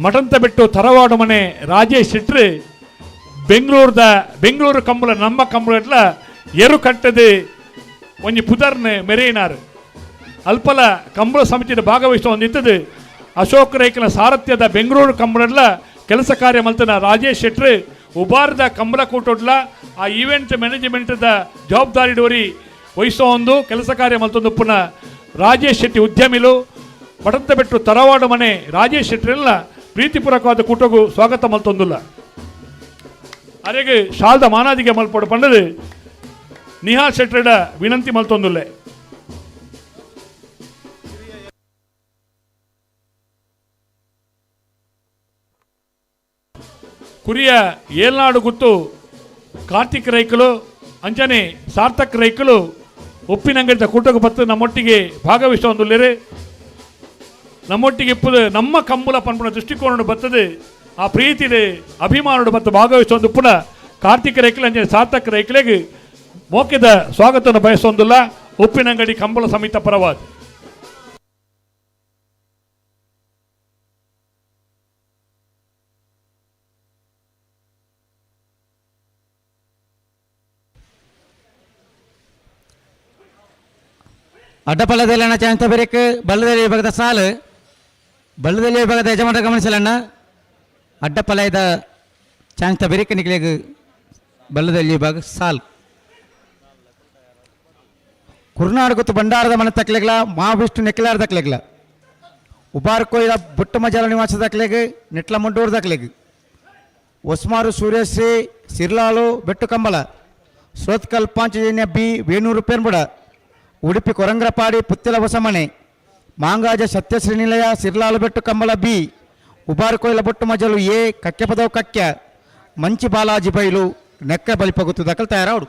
ಮಠಂತ ಬಿಟ್ಟು ತರವಾಡು ಮನೆ ರಾಜೇಶ್ ಶೆಟ್ರು ಬೆಂಗಳೂರು ಕಂಬಳ ನಮ್ಮ ಕಂಬಳ ಎರು ಕಟ್ಟದು ಒಂಜಿ ಪುದರ್ನ ಮೆರೆಯಿನಾರು ಅಲ್ಪಲ ಕಂಬಳ ಸಮಿತಿಯ ಭಾಗವಹಿಸುವ ಹೊಂದಿತ್ತದು ಅಶೋಕ್ ರೈಕನ ಸಾರಥ್ಯದ ಬೆಂಗಳೂರು ಕಂಬಳ ಕೆಲಸ ಕಾರ್ಯ ಮಲ್ತನ ರಾಜೇಶ್ ಶೆಟ್ರು ಉಬಾರದ ಕಂಬಳ ಕೂಟೋಡ್ಲ ಆ ಈವೆಂಟ್ ಮ್ಯಾನೇಜ್ಮೆಂಟ್ದ ಜವಾಬ್ದಾರಿ ಡೋರಿ ವಹಿಸೋ ಒಂದು ಕೆಲಸ ಕಾರ್ಯ ಮಲ್ತೊಂದು ಪುನಃ ರಾಜೇಶ್ ಶೆಟ್ಟಿ ಉದ್ಯಮಿಲು ಮಠಂತ ಬಿಟ್ಟು ತರವಾಡು ಮನೆ ರಾಜೇಶ್ ಶೆಟ್ಟಿರೆಲ್ಲ ಪ್ರೀತಿಪೂರ್ವಕವಾದ ಕೂಟಗೂ ಸ್ವಾಗತ ಮಲ್ತೊಂದುಲ್ಲ ಅರೆಗೆ ಶಾಲ್ದ ಮಾನಾದಿಗೆ ಮಲ್ಪಡು ಪಂಡದು ನಿಹಾಲ್ ಶೆಟ್ರಿಡ ವಿನಂತಿ ಮಲ್ತೊಂದುಲ್ಲೆ ಕುರಿಯ ಏಳ್ನಾಡು ಗುತ್ತು ಕಾರ್ತಿಕ್ ರೈಕಲು ಅಂಜನೆ ಸಾರ್ಥಕ್ ರೈಕಲು ಉಪ್ಪಿನಂಗಡಿದ ಕೂಟಕ್ಕೆ ಬತ್ತು ನಮ್ಮೊಟ್ಟಿಗೆ ಭಾಗವಹಿಸುವ ಒಂದುಲ್ಲೇರೆ ನಮ್ಮೊಟ್ಟಿಗೆ ಇಪ್ಪದು ನಮ್ಮ ಕಂಬಳ ಪನ್ಪುಣ ದೃಷ್ಟಿಕೋನ ಬರ್ತದೆ ಆ ಪ್ರೀತಿಡೆ ಅಭಿಮಾನೋಡು ಬತ್ತು ಭಾಗವಹಿಸುವ ಪುನಃ ಕಾರ್ತಿಕ್ ರೈಕಲ್ ಅಂಜನೆ ಸಾರ್ಥಕ್ ರೈಕಲೆಗೆ ಮೋಕ್ಯದ ಸ್ವಾಗತವನ್ನು ಬಯಸೊಂದಿಲ್ಲ ಉಪ್ಪಿನಂಗಡಿ ಕಂಬಳ ಸಮಿತ ಪರವಾದ ಅಡ್ಡಪಳ್ಳದಲ್ಲಿನ ಚಾಂತ ಬೆರೆಕ್ ಬಳ್ಳದಲ್ಲಿ ವಿಭಾಗದ ಸಾಲು ಬಳ್ಳದಲ್ಲಿ ವಿಭಾಗದ ಯಜಮಾನ ಗಮನಿಸಲಣ್ಣ ಅಡ್ಡಪಲಯದ ಚಾಂತ ಬೆರೆಕ್ ನಿಗಲಿಗೆ ಬಳ್ಳದಲ್ಲಿ ವಿಭಾಗ ಸಾಲು ಕುರುನಾಡು ಗೊತ್ತು ಬಂಡಾರದ ಮನೆ ತಕ್ಲೆಗ್ಲ ಮಹಾವಿಷ್ಣು ನೆಕ್ಲಾರ ದಕ್ಲೆಗ್ಲ ಉಬಾರ್ ಕೊಯ್ದ ಬುಟ್ಟ ಮಜಾಲ ನಿವಾಸ ದಕ್ಲೆಗೆ ನೆಟ್ಲ ಮುಂಡೂರು ದಕ್ಲೆಗೆ ಒಸ್ಮಾರು ಸೂರ್ಯಶ್ರೀ ಸಿರ್ಲಾಲು ಬೆಟ್ಟು ಕಂಬಳ ಸೋತ್ಕಲ್ ಪಾಂಚಜನ್ಯ ಬಿ ವೇಣೂರು ಪೇರ್ಬುಡ ಉಡುಪಿ ಕೊರಂಗ್ರಪಾಡಿ ಪುತ್ತಿಲ ಹೊಸಮನೆ ಮಾಂಗಾಜ ಸತ್ಯಶ್ರೀ ನಿಲಯ ಸಿರ್ಲಾಲು ಬೆಟ್ಟು ಕಂಬಳ ಬಿ ಉಬಾರ್ ಕೊಯ್ಲ ಬೊಟ್ಟು ಮಜಲು ಎ ಕಕ್ಕೆ ಪದವು ಕಕ್ಯ ಮಂಚಿ ಬಾಲಾಜಿ ಬೈಲು ನೆಕ್ಕ ಬಲಿಪಗುತ್ತು ದಖಲ್ ತಯಾರಾಡು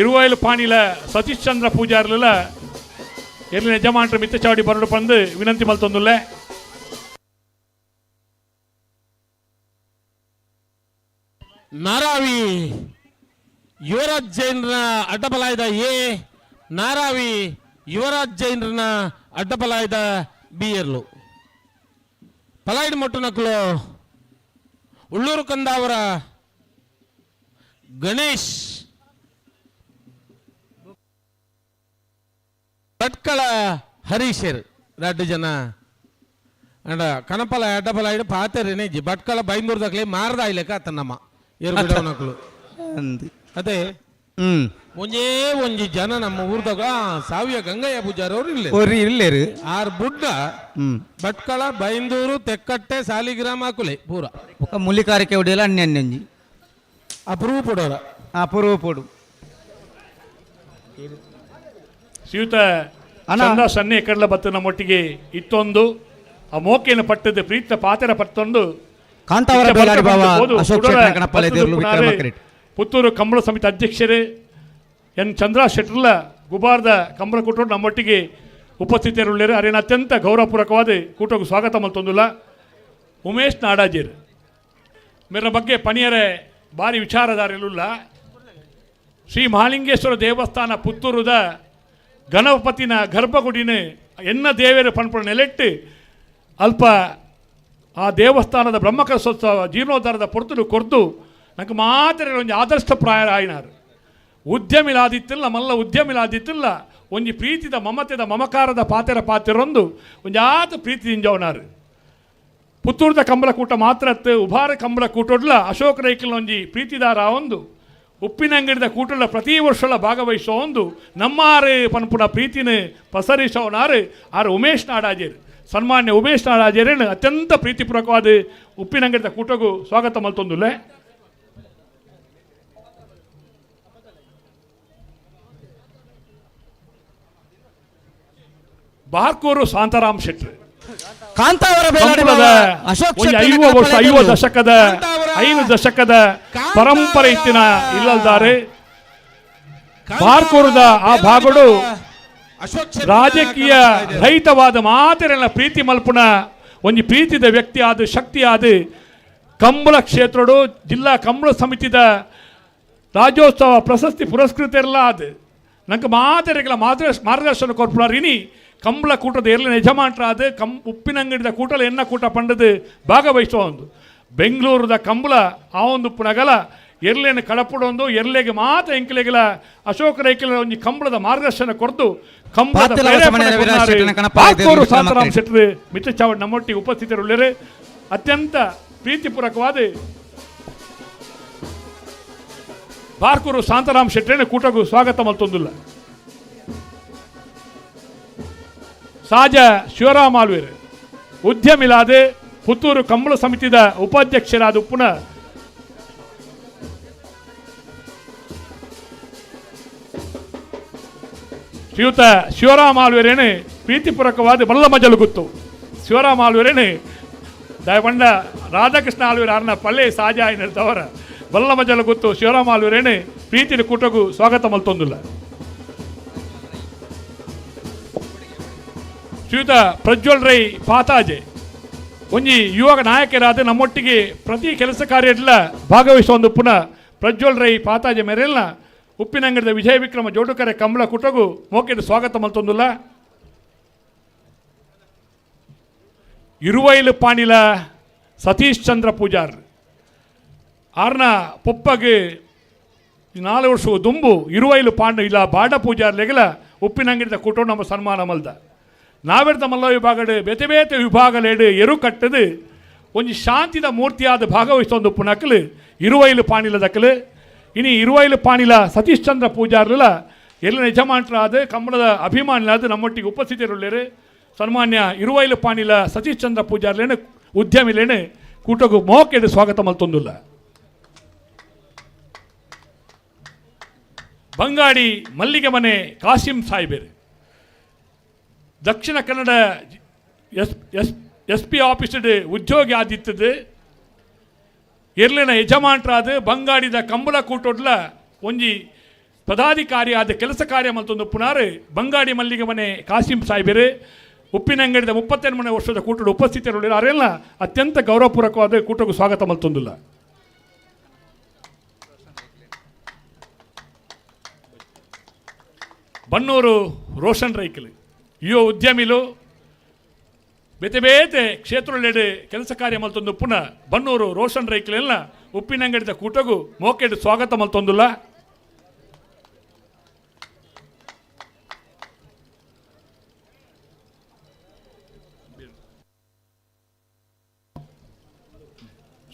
ಇರುವಾಯಿಲು ಪಾಣಿಲ ಸತೀಶ್ ಚಂದ್ರ ಪೂಜಾರ್ಲ ಎರ್ಲಿನ ಯಜಮಾನ್ರ ಮಿತ್ತಚಾವಡಿ ಬರಡು ಬಂದು ವಿನಂತಿ ಮಲ್ತೊಂದುಲ್ಲೆ ನಾರಾವಿ ಯುವರಾಜ್ ಜೈನ್ರ ಅಡ್ಡಬಲಾಯದ ಎ ನಾರಾವಿ ಯುವರಾಜ್ ಜೈನ್ರನ ಅಡ್ಡಬಲಾಯದ ಬಿ ಎರ್ಲು ಪಲಾಯ್ಡ್ ಮೊಟ್ಟು ನಕ್ಲು ಉಳ್ಳೂರು ಕಂದಾವರ ಗಣೇಶ್ ಭಟ್ಕಳ ಹರೀಶರ್ 2 ಜನ ಅಂಡ ಕಣಪಲ ಅಡ್ಡಪಲ ಇಡು ಪಾತೆರೇನೇಜಿ ಭಟ್ಕಳ ಬೈಂದೂರ್ದಾಗ್ಲಿ ಮಾರದ ಇಲ್ಲಕ ತನ್ನಮ್ಮ ಏರ್ಬಿಡವನಕ್ಲು ಅದೇ ಒಂಜೇ ಒಂಜಿ ಜನ ನಮ್ಮ ಊರ್ದಾಗ ಸಾವಿಯ ಗಂಗಯ್ಯ ಪೂಜಾರ್ ಅವರು ಇಲ್ಲೇರು 6 ಬುಡ್ಡ ಭಟ್ಕಳ ಬೈಂದೂರು ತೆಕ್ಕಟ್ಟೆ ಸಾಲಿಗ್ರಾಮ ಕುಲೆ ಪೂರ ಮುಲ್ಲಿಕಾರಕ್ಕೆ ಹೊಡೆಯಲ್ಲ ಅನ್ಯನ್ಯಂಜಿ ಅಪರೂಪ ಪೋಡು ಶ್ರೀಯುತ ಚಂದ ಸನ್ನೆ ಕಡಲ ಬತ್ತು ನಮ್ಮೊಟ್ಟಿಗೆ ಇತ್ತೊಂದು ಆ ಮೋಕೆಯನ್ನು ಪಟ್ಟದ ಪ್ರೀತ ಪಾತೆರ ಪತ್ತೊಂದು ಪುತ್ತೂರು ಕಂಬಳ ಸಮಿತಿ ಅಧ್ಯಕ್ಷರೇ ಎನ್ ಚಂದ್ರ ಶೆಟ್ರಲ್ಲ ಗುಬಾರ್ದ ಕಂಬಳ ಕೂಟರು ನಮ್ಮೊಟ್ಟಿಗೆ ಉಪಸ್ಥಿತರುಳ್ಳರು ಅರೇನ ಅತ್ಯಂತ ಗೌರವಪೂರ್ವಕವಾದ ಕೂಟಕ್ಕೆ ಸ್ವಾಗತ ಮಲ್ತೊಂದಿಲ್ಲ ಉಮೇಶ್ ನಾಡಾಜೀರ್ ಮೇರ ಬಗ್ಗೆ ಪಣಿಯರೆ ಭಾರಿ ವಿಚಾರಧಾರೆಲ್ಲ ಶ್ರೀ ಮಹಾಲಿಂಗೇಶ್ವರ ದೇವಸ್ಥಾನ ಪುತ್ತೂರುದ ಗಣಪತಿನ ಗರ್ಭಗುಡಿನ ಎನ್ನ ದೇವರ ಪಣಪುರ ನೆಲೆಟ್ಟು ಅಲ್ಪ ಆ ದೇವಸ್ಥಾನದ ಬ್ರಹ್ಮಕಲಶೋತ್ಸವ ಜೀರ್ಣೋದ್ಧಾರದ ಪೊರ್ತಲು ಕೊರ್ದು ನಂಗೆ ಮಾತ್ರ ಒಂಜಿ ಆದರ್ಶಪ್ರಾಯ ಆಯ್ನಾರು ಉದ್ಯಮಿಲಾದಿತ್ತಿಲ್ಲ ಮಲ್ಲ ಉದ್ಯಮಿಲಾದಿತ್ತಿಲ್ಲ ಒಂಜಿ ಪ್ರೀತಿದ ಮಮತೆದ ಮಮಕಾರದ ಪಾತಿರೊಂದು ಒಂಜಾತ ಪ್ರೀತಿ ಇಂಜವನಾರು ಪುತ್ತೂರ್ದ ಕಂಬಳ ಕೂಟ ಮಾತ್ರ ಉಭಾರ ಕಂಬಳ ಕೂಟೊಡ್ಲ ಅಶೋಕ ರೈಕಲ್ ಒಂಜಿ ಪ್ರೀತಿದಾರ ಒಂದು ಉಪ್ಪಿನಂಗಡಿದ ಕೂಟಲ ಪ್ರತಿ ವರ್ಷಲ ಭಾಗವಹಿಸೋ ಒಂದು ನಮ್ಮಾರು ಪನ್ಪುನ ಪ್ರೀತಿನ ಪಸರಿಸೋನಾರು ಆರು ಉಮೇಶ್ ನಾಡಾಜೇರು ಸನ್ಮಾನ್ಯ ಉಮೇಶ್ ನಾಡಾಜೇರೇನು ಅತ್ಯಂತ ಪ್ರೀತಿಪೂರ್ವಕವಾದ ಉಪ್ಪಿನಂಗಡಿದ ಕೂಟಗೂ ಸ್ವಾಗತ ಮಲ್ತೊಂದುಲ್ಲೆ ಬಾರ್ಕೂರು ಶಾಂತಾರಾಮ್ ಶೆಟ್ರು ಐದು ದಶಕದ ಪರಂಪರೆ ಇತ್ತಿನ ಇಲ್ಲಲ್ದಾರೆ ಬಾರ್ಕೂರದ ಆ ಭಾಗಡು ಅಶೋಕ್ ರಾಜಕೀಯ ರಹಿತವಾದ ಮಾತೆರೆಲ್ಲ ಪ್ರೀತಿ ಮಲ್ಪುನ ಒಂಜಿ ಪ್ರೀತಿದ ವ್ಯಕ್ತಿ ಆದ ಶಕ್ತಿ ಆದ ಕಂಬಳ ಕ್ಷೇತ್ರಡು ಜಿಲ್ಲಾ ಕಂಬಳ ಸಮಿತಿದ ರಾಜ್ಯೋತ್ಸವ ಪ್ರಶಸ್ತಿ ಪುರಸ್ಕೃತರೆಲ್ಲ ಆದ ನಂಗೆ ಮಾತೆರೆಗಳ ಮಾರ್ಗದರ್ಶನ ಕೊರ್ಪುಲಾರ್ ಇನಿ ಕಂಬಳ ಕೂಟದ ಎಲ್ಲ ಯಜಮಾನರಾದ ಉಪ್ಪಿನಂಗಡಿದ ಕೂಟಲ ಎನ್ನ ಕೂಟ ಪಂಡದ ಭಾಗವಹಿಸುವ ಒಂದು ಬೆಂಗಳೂರದ ಕಂಬಳ ಆ ಒಂದು ಪುನಗಲ ಎರ್ಲೇನ ಕಳಪಡೊಂದು ಎರ್ಲೆಗೆ ಮಾತ ಎಂಕಲೆಗಳ ಅಶೋಕ ರೈಕಲ ಒಂಜಿ ಕಂಬಳದ ಮಾರ್ಗದರ್ಶನ ಕೊರ್ದು ಕಂಬಳದ ಶಾಂತರಾಮ್ ಶೆಟ್ಟಿ ಮಿತ್ರ ಚಾವಡ್ ನಮ್ಮೊಟ್ಟಿಗೆ ಉಪಸ್ಥಿತರುಳ್ಳರು ಅತ್ಯಂತ ಪ್ರೀತಿಪೂರ್ವಕವಾದ ಬಾರ್ಕೂರು ಶಾಂತರಾಮ್ ಶೆಟ್ಟಿನ ಕೂಟಗೂ ಸ್ವಾಗತ ಮಲ್ತೊಂದಿಲ್ಲ ಸಾಜ ಶಿವರಾಮ್ ಆಳ್ವೇರ್ ಉದ್ಯಮಿಲಾದ ಪುತ್ತೂರು ಕಂಬಳ ಸಮಿತಿದ ಉಪಾಧ್ಯಕ್ಷರಾದ ಉಪ್ಪುನ ಶ್ರೀಯುತ ಶಿವರಾಮ್ ಆಳ್ವೇರೇನೆ ಪ್ರೀತಿಪೂರ್ವಕವಾದ ಬಲ್ಲ ಮಜಲು ಗೊತ್ತು ಶಿವರಾಮ್ ಆಳ್ವೇರೇನೆ ದಯಪಂಡ ರಾಧಾಕೃಷ್ಣ ಆಳ್ವೇರ್ ಆರ್ನ ಪಲ್ಲೆ ಸಾಜ ನಿರ್ದವರ ಬಲ್ಲ ಮಜಲು ಗೊತ್ತು ಶಿವರಾಮ್ ಆಳ್ವೇರೇನೆ ಪ್ರೀತಿಯ ಕೂಟಗೂ ಸ್ವಾಗತ ಮಲ್ತೊಂದಿಲ್ಲ ಶ್ರೀಯುತ ಪ್ರಜ್ವಲ್ ರೈ ಪಾತಾಜೆ ಒಂಜಿ ಯುವ ನಾಯಕರಾದ ನಮ್ಮೊಟ್ಟಿಗೆ ಪ್ರತಿ ಕೆಲಸ ಕಾರ್ಯದಲ್ಲ ಭಾಗವಹಿಸುವ ಒಂದು ಪುನಃ ಪ್ರಜ್ವಲ್ ರೈ ಪಾತಾಜೆ ಮೇರೆಲ್ಲ ಉಪ್ಪಿನಂಗಡದ ವಿಜಯ ವಿಕ್ರಮ ಜೋಡುಕರೆ ಕಂಬಳ ಕುಟಗು ಮೋಕೆದು ಸ್ವಾಗತ ಮಲ್ತೊಂದಿಲ್ಲ ಇರುವೈಲು ಪಾಣಿಲ ಸತೀಶ್ ಚಂದ್ರ ಪೂಜಾರ್ ಆರ್ನ ಪೊಪ್ಪಗೆ 4 ವರ್ಷ ದುಂಬು ಇರುವೈಲು ಪಾಂಡು ಇಲ್ಲ ಬಾಡ ಪೂಜಾರ್ಲೆಗಲ ಉಪ್ಪಿನಂಗಡಿದ ಕೂಟ ನಮ್ಮ ಸನ್ಮಾನ ಮಲ್ದ ನಾವೆರ್ದ ಮಲ್ಲ ವಿಭಾಗಡು ಬೇತೆ ಬೇತೆ ವಿಭಾಗಲೇಡು ಎರು ಕಟ್ಟದು ಒಂಜಿ ಶಾಂತಿದ ಮೂರ್ತಿಯಾದ ಭಾಗವಹಿಸೊಂದು ಪುನಕಲು ಇರುವೈಲು ಪಾಣಿಲ ದಕ್ಕಲು ಇನಿ ಇರುವೈಲು ಪಾಣಿಲ ಸತೀಶ್ ಚಂದ್ರ ಪೂಜಾರ್ಲ ಎಲ್ಲ ಯಜಮಾನರಾದ ಕಂಬಳದ ಅಭಿಮಾನಿಲಾದ ನಮ್ಮೊಟ್ಟಿಗೆ ಉಪಸ್ಥಿತರುಳ್ಳರು ಸನ್ಮಾನ್ಯ ಇರುವೈಲು ಪಾಣಿಲ ಸತೀಶ್ ಚಂದ್ರ ಪೂಜಾರ್ಲೇನು ಉದ್ಯಮಿಲೇನು ಕೂಟಗೂ ಮೋಕೆಡು ಸ್ವಾಗತ ಮಲ್ತೊಂದಿಲ್ಲ ಬಂಗಾಡಿ ಮಲ್ಲಿಗೆ ಮನೆ ಕಾಸಿಂ ಸಾಹೇಬರು ದಕ್ಷಿಣ ಕನ್ನಡ ಎಸ್ ಪಿ ಆಫೀಸಡ್ ಉದ್ಯೋಗಿ ಆದಿತ್ತದು ಎರ್ಲಿನ ಯಜಮಾನರಾದ ಬಂಗಾಡಿದ ಕಂಬಳ ಕೂಟೋಡ್ಲ ಒಂಜಿ ಪದಾಧಿಕಾರಿ ಆದ ಕೆಲಸ ಕಾರ್ಯ ಮಲ್ತೊಂದು ಪುನಾರ್ ಬಂಗಾಡಿ ಮಲ್ಲಿಗೆ ಮನೆ ಕಾಸಿಂ ಸಾಹೇಬರು ಉಪ್ಪಿನಂಗಡಿದ 38 ವರ್ಷದ ಕೂಟದ ಉಪಸ್ಥಿತರುಳ್ಳಿರು ಅವರೆಲ್ಲ ಅತ್ಯಂತ ಗೌರವಪೂರ್ವಕವಾದ ಕೂಟಗೂ ಸ್ವಾಗತ ಮಲ್ತೊಂದಿಲ್ಲ ಬನ್ನೂರು ರೋಷನ್ ರೈಕಲ್ ಯುವ ಉದ್ಯಮಿಲು ಬೇತೆ ಬೇತೆ ಕ್ಷೇತ್ರದೆಡೆ ಕೆಲಸ ಕಾರ್ಯ ಮಲ್ತೊಂದು ಪುನಃ ಬನ್ನೂರು ರೋಷನ್ ರೈಕಲೆಲ್ಲ ಉಪ್ಪಿನಂಗಡಿದ ಕೂಟಗೂ ಮೋಕೆಡು ಸ್ವಾಗತ ಮಲ್ತೊಂದಿಲ್ಲ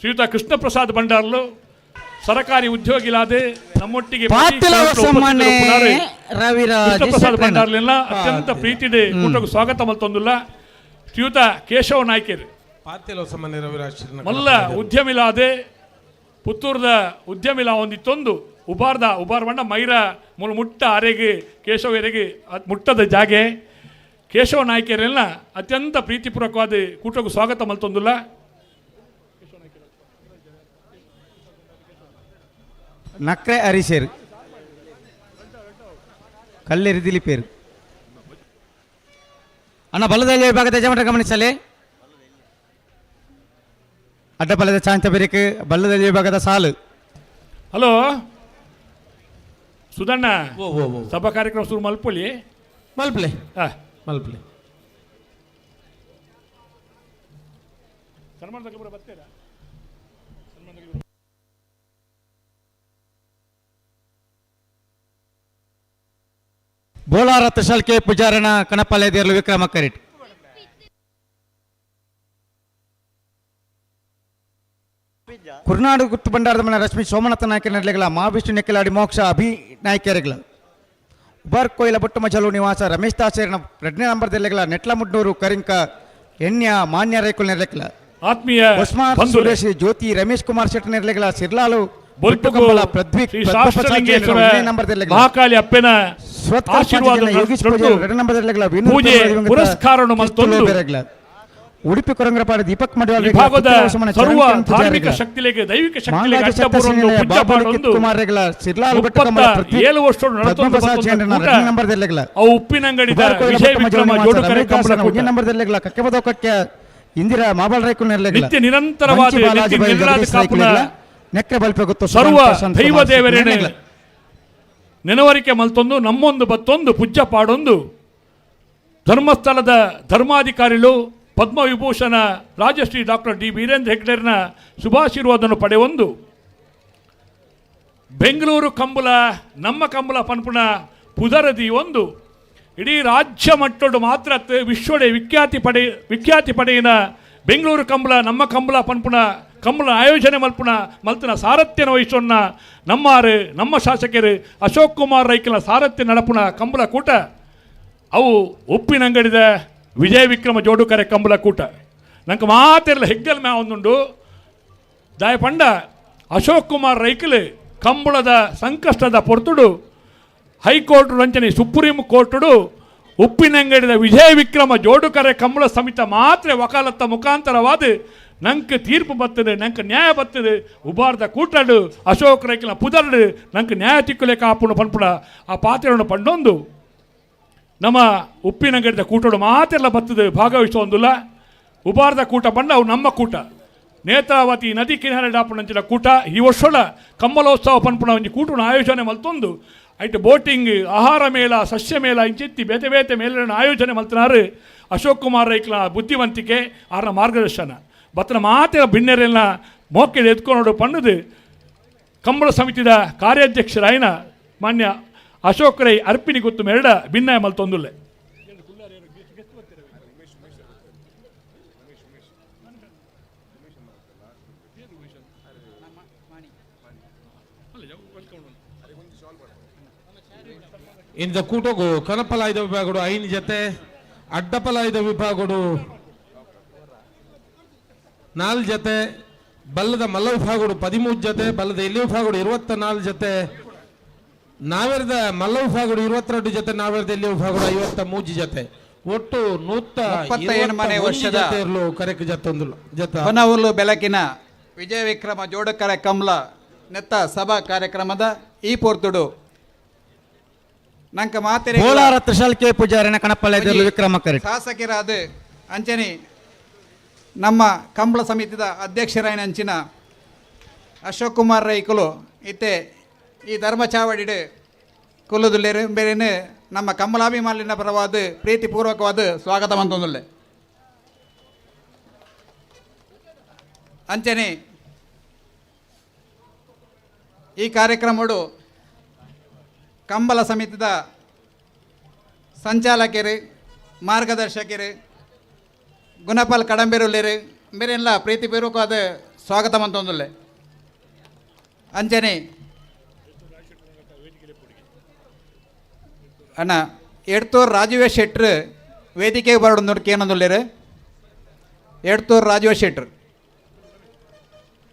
ಶ್ರೀಯುತ ಕೃಷ್ಣ ಪ್ರಸಾದ್ ಭಂಡಾರ್ಲು ಸರಕಾರಿ ಉದ್ಯೋಗಿಲಾದೆ ನಮ್ಮೊಟ್ಟಿಗೆ ಕೃಷ್ಣ ಪ್ರಸಾದ್ ಭಂಡಾರ್ಲೆಲ್ಲ ಅತ್ಯಂತ ಪ್ರೀತಿದೆ ಕೂಟಗೂ ಸ್ವಾಗತ ಮಲ್ತೊಂದಿಲ್ಲ ಶ್ರೀಯುತ ಕೇಶವ ನಾಯ್ಕರ್ ಮಲ್ಲ ಉದ್ಯಮಿಲಾದೆ ಪುತ್ತೂರದ ಉದ್ಯಮಿಲ ಒಂದಿತ್ತೊಂದು ಉಬಾರ್ ಬಂಡ ಮೈರ ಮುಟ್ಟ ಅರೆಗೆ ಕೇಶವ ಎರೆಗೆ ಮುಟ್ಟದ ಜಾಗೆ ಕೇಶವ ನಾಯ್ಕರೆಲ್ಲ ಅತ್ಯಂತ ಪ್ರೀತಿಪೂರ್ವಕವಾದ ಕೂಟಗೂ ಸ್ವಾಗತ ಮಲ್ತೊಂದಿಲ್ಲ ನಕ್ರೆ ಹರಿಶೇರ್ ಕಲ್ಲೇರಿ ದಿಲೀಪೇರು ಅಣ್ಣ ಬಲ್ಲದಲ್ಲಿ ವಿಭಾಗದ ಯಜಮಾನ ಗಮನಿಸಲೇ ಅಡ್ಡಬಲದ ಚಾಂಚ ಬೆರಕೆ ಬಲ್ಲದಲ್ಲಿ ವಿಭಾಗದ ಸಾಲು ಹಲೋ ಸುಧಣ್ಣ ಸಭಾ ಕಾರ್ಯಕ್ರಮ ಶುರು ಮಲ್ಪೊಲಿ ಮಲ್ಪಲೆ ಮಲ್ಪಲೆ ಬರ್ತೀರಾ ಬೋಲಾರ ತಶಲ್ಕೆ ಪೂಜಾರನ ಕಣಪಾಲೆದೇರ್ಲು ವಿಕ್ರಮ ಕರಿಟ್ ಕುರ್ನಾಡು ಗುತ್ತು ಬಂಡಾರದ ಮನೆ ರಶ್ಮಿ ಸೋಮನಾಥ ನಾಯಕ ನೆರಳೆಗಳ ಮಹಾವಿಷ್ಣು ನೆಕ್ಕಲಾಡಿ ಮೋಕ್ಷ ಅಭಿ ನಾಯಕರೆಗಳ ಉಬಾರ್ ಕೊಯ್ಲ ಬೊಟ್ಟು ಮಜಲು ನಿವಾಸ ರಮೇಶ್ ದಾಸೇರನ 2ನೇ ನಂಬರ್ದೆಲ್ಲೆಗಳ ನೆಟ್ಲ ಮುಡ್ನೂರು ಕರಿಂಕ ಎಣ್ಯ ಮಾನ್ಯ ರೈಕುಲ್ ನೆರಳೆಗಳ ಆತ್ಮೀಯ ಸುರೇಶ್ ಜ್ಯೋತಿ ರಮೇಶ್ ಕುಮಾರ್ ಶೆಟ್ಟಿ ನೆರಳೆಗಳ ಸಿರ್ಲಾಲು ಮಹಾಕಾಳಿ ಅಪ್ಪನ ಆಶೀರ್ವಾದ ಪೂಜೆ ಪುರಸ್ಕಾರ ಉಡುಪಿ ಕೊರಂಗರಪಾಡ ದೀಪಕ್ ಮಡಿವಾಳ ವಿಭಾಗದ ಸರ್ವ ಧಾರ್ಮಿಕ ಶಕ್ತಿಗಳಿಗೆ ದೈವಿಕ ಶಕ್ತಿಗಳಿಗೆ ಅಡ್ಡಬರುವುದು ಪೂಜಾ ಮಾಡುವುದು ಕುಮಾರ್ ರೆಗಲ ಸಿರ್ಲಾಲ್ ಬೆಟ್ಟ 7 ವರ್ಷ ನಂಬರ್ದೆಲ್ಲೆಗಲ ಅವು ಉಪ್ಪಿನಂಗಡಿದ ವಿಜಯ ವಿಕ್ರಮ ಜೋಡುಕರೆ ಕಂಬಳ ಕೂಟ ನಂಬರ್ದೆಲ್ಲೆಗಲ ಕಕ್ಕೆ ಬದೋಕಕ್ಕೆ ಇಂದಿರಾ ಮಾಬಲ್ ರೈಕುಲ್ ನೆರಲೆಗಲ ನಿತ್ಯ ನಿರಂತರವಾದ ನಿತ್ಯ ನಿರ್ಲಾದ ಕಾಪುನ ನೆಕ್ಕೆ ಬಲ್ಪೆ ಗೊತ್ತು ಸರ್ವ ದೈವ ದೇವರೇನೆ ನೆನವರಿಕೆ ಮಲ್ತೊಂದು ನಮ್ಮೊಂದು ಬತ್ತೊಂದು ಪೂಜ್ಯ ಪಾಡೊಂದು ಧರ್ಮಸ್ಥಳದ ಧರ್ಮಾಧಿಕಾರಿಗಳು ಪದ್ಮವಿಭೂಷಣ ರಾಜಶ್ರೀ ಡಾಕ್ಟರ್ ಡಿ ವೀರೇಂದ್ರ ಹೆಗ್ಡೆರ್ನ ಶುಭಾಶೀರ್ವಾದವನ್ನು ಪಡೆಯೊಂದು ಬೆಂಗಳೂರು ಕಂಬಳ ನಮ್ಮ ಕಂಬಳ ಪನ್ಪುಣ ಪುದರದಿ ಒಂದು ಇಡೀ ರಾಜ್ಯ ಮಟ್ಟದ ಮಾತ್ರ ವಿಶ್ವಡೆ ವಿಖ್ಯಾತಿ ಪಡೆಯಿನ ಬೆಂಗಳೂರು ಕಂಬಳ ನಮ್ಮ ಕಂಬಳ ಪನ್ಪುಣ ಕಂಬಳ ಆಯೋಜನೆ ಮಲ್ಪನ ಸಾರಥ್ಯನ ವಹಿಸೋನ್ನ ನಮ್ಮ ಶಾಸಕರು ಅಶೋಕ್ ಕುಮಾರ್ ರೈಕಲ ಸಾರಥ್ಯ ನಡಪುನ ಕಂಬಳ ಕೂಟ ಅವು ಉಪ್ಪಿನಂಗಡಿದ ವಿಜಯ ವಿಕ್ರಮ ಜೋಡುಕರೆ ಕಂಬಳ ಕೂಟ ನಂಗೆ ಮಾತೆಲ್ಲ ಹೆಗ್ಗಲ್ ಮ್ಯಾ ಒಂದುಂಡು ದಾಯಪಂಡ ಅಶೋಕ್ ಕುಮಾರ್ ರೈಕಲ್ ಕಂಬಳದ ಸಂಕಷ್ಟದ ಪೊರ್ತುಡು ಹೈಕೋರ್ಟ್ ರಂಚನೆ ಸುಪ್ರೀಂ ಕೋರ್ಟುಡು ಉಪ್ಪಿನಂಗಡಿದ ವಿಜಯ ವಿಕ್ರಮ ಜೋಡುಕರೆ ಕಂಬಳ ಸಮಿತ ಮಾತ್ರ ವಕಾಲತ್ತ ಮುಖಾಂತರವಾದ ನಂಗೆ ತೀರ್ಪು ಬರ್ತದೆ ನಂಗೆ ನ್ಯಾಯ ಬರ್ತದೆ ಉಬಾರ್ದ ಕೂಟಡು ಅಶೋಕ್ ರೈಕಲ ಪುದರ್ಡು ನಂಗೆ ನ್ಯಾಯ ತಿಕ್ಕಲೆ ಕಾಪುಣ ಪನ್ಪುಡ ಆ ಪಾತ್ರೆಯನ್ನು ಪಂಡೊಂದು ನಮ್ಮ ಉಪ್ಪಿನಂಗಡಿದ ಕೂಟಡು ಮಾತೆಲ್ಲ ಬರ್ತದೆ ಭಾಗವಹಿಸೋಂದಿಲ್ಲ ಉಬಾರ್ದ ಕೂಟ ಬಂಡ ಅವು ನಮ್ಮ ಕೂಟ ನೇತ್ರಾವತಿ ನದಿ ಕಿನಾರೆ ಡಾಪುಣಂಚಿನ ಕೂಟ ಈ ವರ್ಷದ ಕಂಬಳೋತ್ಸವ ಪನ್ಪುಣ ಒಂಜಿ ಕೂಟನ ಆಯೋಜನೆ ಮಲ್ತೊಂದು ಐಟು ಬೋಟಿಂಗ್ ಆಹಾರ ಮೇಳ ಸಸ್ಯ ಮೇಳ ಇಂಚಿತ್ತಿ ಬೇತೆ ಬೇತೆ ಮೇಲಿನ ಆಯೋಜನೆ ಮಲ್ತನಾರು ಅಶೋಕ್ ಕುಮಾರ್ ರೈಕ್ಲ ಬುದ್ಧಿವಂತಿಕೆ ಆರ ಮಾರ್ಗದರ್ಶನ ಬತ್ತನ ಮಾತೆಲ್ಲ ಭಿನ್ನರೆಲ್ಲ ಮೋಕೆದು ಎತ್ಕೊಂಡು ಪಣ್ಣದು ಕಂಬಳ ಸಮಿತಿದ ಕಾರ್ಯಾಧ್ಯಕ್ಷರಾಯಿನ ಮಾನ್ಯ ಅಶೋಕ್ ರೈ ಅರ್ಪಿನಿ ಗೊತ್ತು ಮೆರಡ ಭಿನ್ನಾಯ ಮಲ್ತೊಂದುಲ್ಲೆ ಇಂದ ಕೂಟೋಗು ಕನಪಲಾಯ್ದ ವಿಭಾಗಡು 5 ಜೊತೆ ಅಡ್ಡಪಲಾಯ್ದ ವಿಭಾಗಡು 4 ಜೊತೆ ಬಲ್ಲದ ಮಲ್ಲ ವಿಭಾಗಡು 13 ಜೊತೆ ಬಲ್ಲದ ಎಲ್ಲಿ ವಿಭಾಗಡು 24 ಜೊತೆ ನಾವೇರ್ದ ಮಲ್ಲ ವಿಭಾಗಡು 22 ಜೊತೆ ನಾವೇರ್ದ ಎಲ್ಲಿ ವಿಭಾಗಡು 53 ಜೊತೆ ಒಟ್ಟು 127 ವರ್ಷದ ಕರೆಕ್ ಹೊನವಲು ಬೆಳಕಿನ ವಿಜಯ ವಿಕ್ರಮ ಜೋಡುಕರೆ ಕಂಬಳ ನೆತ್ತ ಸಭಾ ಕಾರ್ಯಕ್ರಮದ ಈ ಪೋರ್ತುಡು ನಂಕ ಮಾತೆರೆ ಕೋಲಾರ ತ್ರಿಶಾಲ್ ಕೆ ಪೂಜಾರಿನ ಕಣಪಲ್ಲೆ ವಿಕ್ರಮ ಕರೆ ಶಾಸಕರಾದ ಅಂಚನೆ ನಮ್ಮ ಕಂಬಳ ಸಮಿತಿದ ಅಧ್ಯಕ್ಷರಾಯನ ಅಂಚಿನ ಅಶೋಕ್ ಕುಮಾರ್ ರೈಕುಲು ಇತ್ತೆ ಈ ಧರ್ಮ ಚಾವಡಿಡು ಕೊಲ್ಲುದುಲ್ಲೇರು ಬೇರೆ ನಮ್ಮ ಕಂಬಳಾಭಿಮಾನಿನ ಪರವಾದ ಪ್ರೀತಿಪೂರ್ವಕವಾದ ಸ್ವಾಗತ ಮಂತೊಂದುಲ್ಲೆ ಅಂಚನೆ ಈ ಕಾರ್ಯಕ್ರಮಡು ಕಂಬಳ ಸಮಿತಿದ ಸಂಚಾಲಕರು ಮಾರ್ಗದರ್ಶಕರು ಗುಣಪಾಲ್ ಕಡಂಬೆರುಲ್ಲೇರು ಬೇರೆಲ್ಲ ಪ್ರೀತಿಪೂರ್ವಕವಾದ ಸ್ವಾಗತ ಮಂತೊಂದುಲ್ಲೆ ಅಂಚನೆ ಅಣ್ಣ ಎಡ್ತೂರು ರಾಜೀವ ಶೆಟ್ರು ವೇದಿಕೆಗೆ ಬರೋದು ನೋಡ್ಕೆ ಏನಂದುಲ್ಲೇರು ಎಡ್ತೂರು ರಾಜೀವ ಶೆಟ್ರು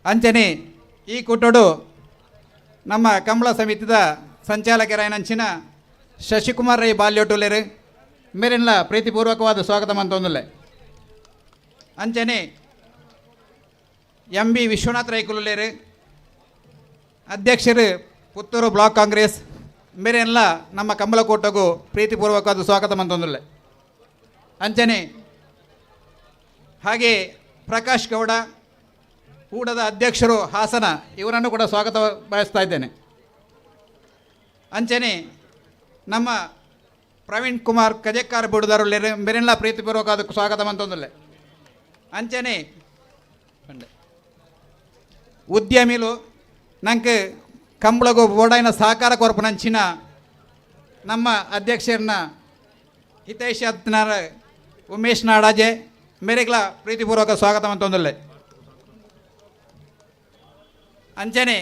ಅಂಚನೆ ಈ ಕುಟ್ಟೋಡು ನಮ್ಮ ಕಂಬಳ ಸಮಿತಿದ ಸಂಚಾಲಕರಾಯನಂಚಿನ ಶಶಿಕುಮಾರ್ ರೈ ಬಾಲ್ಯೋಟುಲೇರು ಮೇರೆಲ್ಲ ಪ್ರೀತಿಪೂರ್ವಕವಾದ ಸ್ವಾಗತ ಮಂತೊಂದುಲ್ಲೆ ಅಂಚನೆ ಎಂ ಬಿ ವಿಶ್ವನಾಥ್ ರೈಕುಲೇರು ಅಧ್ಯಕ್ಷರು ಪುತ್ತೂರು ಬ್ಲಾಕ್ ಕಾಂಗ್ರೆಸ್ ಮೇರೆಲ್ಲ ನಮ್ಮ ಕಂಬಳಕೋಟಗೂ ಪ್ರೀತಿಪೂರ್ವಕವಾದ ಸ್ವಾಗತ ಮಂತೊಂದುಲ್ಲೆ ಅಂಚನೆ ಹಾಗೆ ಪ್ರಕಾಶ್ ಗೌಡ ಕೂಡದ ಅಧ್ಯಕ್ಷರು ಹಾಸನ ಇವರನ್ನು ಕೂಡ ಸ್ವಾಗತ ಬಯಸ್ತಾ ಇದ್ದೇನೆ ಅಂಚನೆ ನಮ್ಮ ಪ್ರವೀಣ್ ಕುಮಾರ್ ಕಜೆಕ್ಕಾರ ಬುಡದಾರುಲ್ಲೇರು ಬೇರೆಲ್ಲ ಪ್ರೀತಿಪೂರ್ವಕವಾದ ಸ್ವಾಗತ ಮಂತೊಂದುಲ್ಲೆ ಅಂಚನೆ ಉದ್ಯಮಿಲು ನಂಗೆ ಕಂಬಳಗು ಬೋಡಾಯಿನ ಸಹಕಾರ ಕೊರಪನಂಚಿನ ನಮ್ಮ ಅಧ್ಯಕ್ಷರನ್ನ ಹಿತೈಷ್ ಅತ್ನಾರ ಉಮೇಶ್ ನಾಡಾಜೆ ಮೇರೆಗಳ ಪ್ರೀತಿಪೂರ್ವಕ ಸ್ವಾಗತ ಮಂತೊಂದುಲ್ಲೆ ಅಂಚನೆ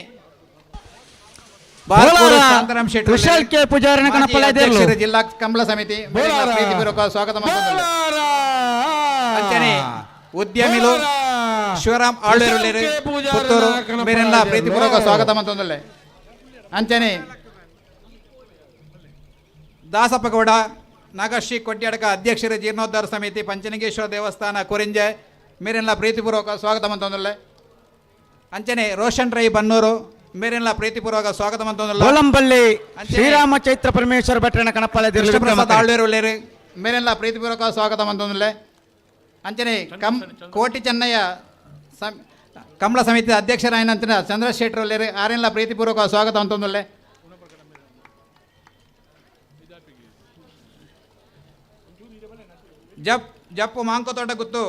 ತ್ರಿಶಾಲ್ ಕೆ ಪೂಜಾರಿನ ಕಣಪಲ್ಲೆ ಜಿಲ್ಲಾ ಕಂಬಳ ಸಮಿತಿ ಪ್ರೀತಿಪೂರ್ವಕ ಸ್ವಾಗತ ಮಂತೊಂದುಲ್ಲೆ ಅಂಚನೆ ಉದ್ಯಮಿಲು ಶಿವರಾಮ್ ಆಳ್ವೇರುಲ್ಲೇರು ಪುತ್ತೂರು ಬೇರೆಲ್ಲ ಪ್ರೀತಿಪೂರ್ವಕ ಸ್ವಾಗತ ಮಂತೊಂದುಲ್ಲೆ ಅಂಚನೆ ದಾಸಪ್ಪ ಗೌಡ ನಾಗಶ್ರೀ ಕೊಟ್ಯಾಡಕ ಅಧ್ಯಕ್ಷರು ಜೀರ್ಣೋದ್ಧಾರ ಸಮಿತಿ ಪಂಚಲಿಂಗೇಶ್ವರ ದೇವಸ್ಥಾನ ಕೊರಿಂಜೆ ಮೇರೆಲ್ಲ ಪ್ರೀತಿಪೂರ್ವಕ ಸ್ವಾಗತ ಮಂತೊಂದುಲ್ಲೆ. ಅಂಚನೆ ರೋಷನ್ ರೈ ಬನ್ನೂರು ಮೇರೆಲ್ಲ ಪ್ರೀತಿಪೂರ್ವಕ ಸ್ವಾಗತ ಮಂತೊಂದುಲ್ಲೆ. ಬೋಲಂಪಲ್ಲಿ ಶ್ರೀರಾಮ ಚೈತ್ರ ಪರಮೇಶ್ವರ ಭಟ್ರನ ಕಣಪಾಲ ಕೃಷ್ಣಪ್ರಸಾದ್ ಆಳ್ವೇರು ಉಳ್ಳೇರು ಮೇರೆಲ್ಲ ಪ್ರೀತಿಪೂರ್ವಕ ಸ್ವಾಗತ ಮಂತೊಂದುಲ್ಲೆ. ಅಂಚನೆ ಕೋಟಿ ಚೆನ್ನಯ್ಯ ಕಮಲ ಸಮಿತಿ ಅಧ್ಯಕ್ಷರಾಯನಂತಿನ ಚಂದ್ರಶೇಖರ್ ಒಲ್ಲೇರು ಆರೆಲ್ಲ ಪ್ರೀತಿಪೂರ್ವಕ ಸ್ವಾಗತ ಅಂತಂದುಲ್ಲೆ. ಜಪ್ಪು ಮಾಂಕೋತೋಟ ಗೊತ್ತು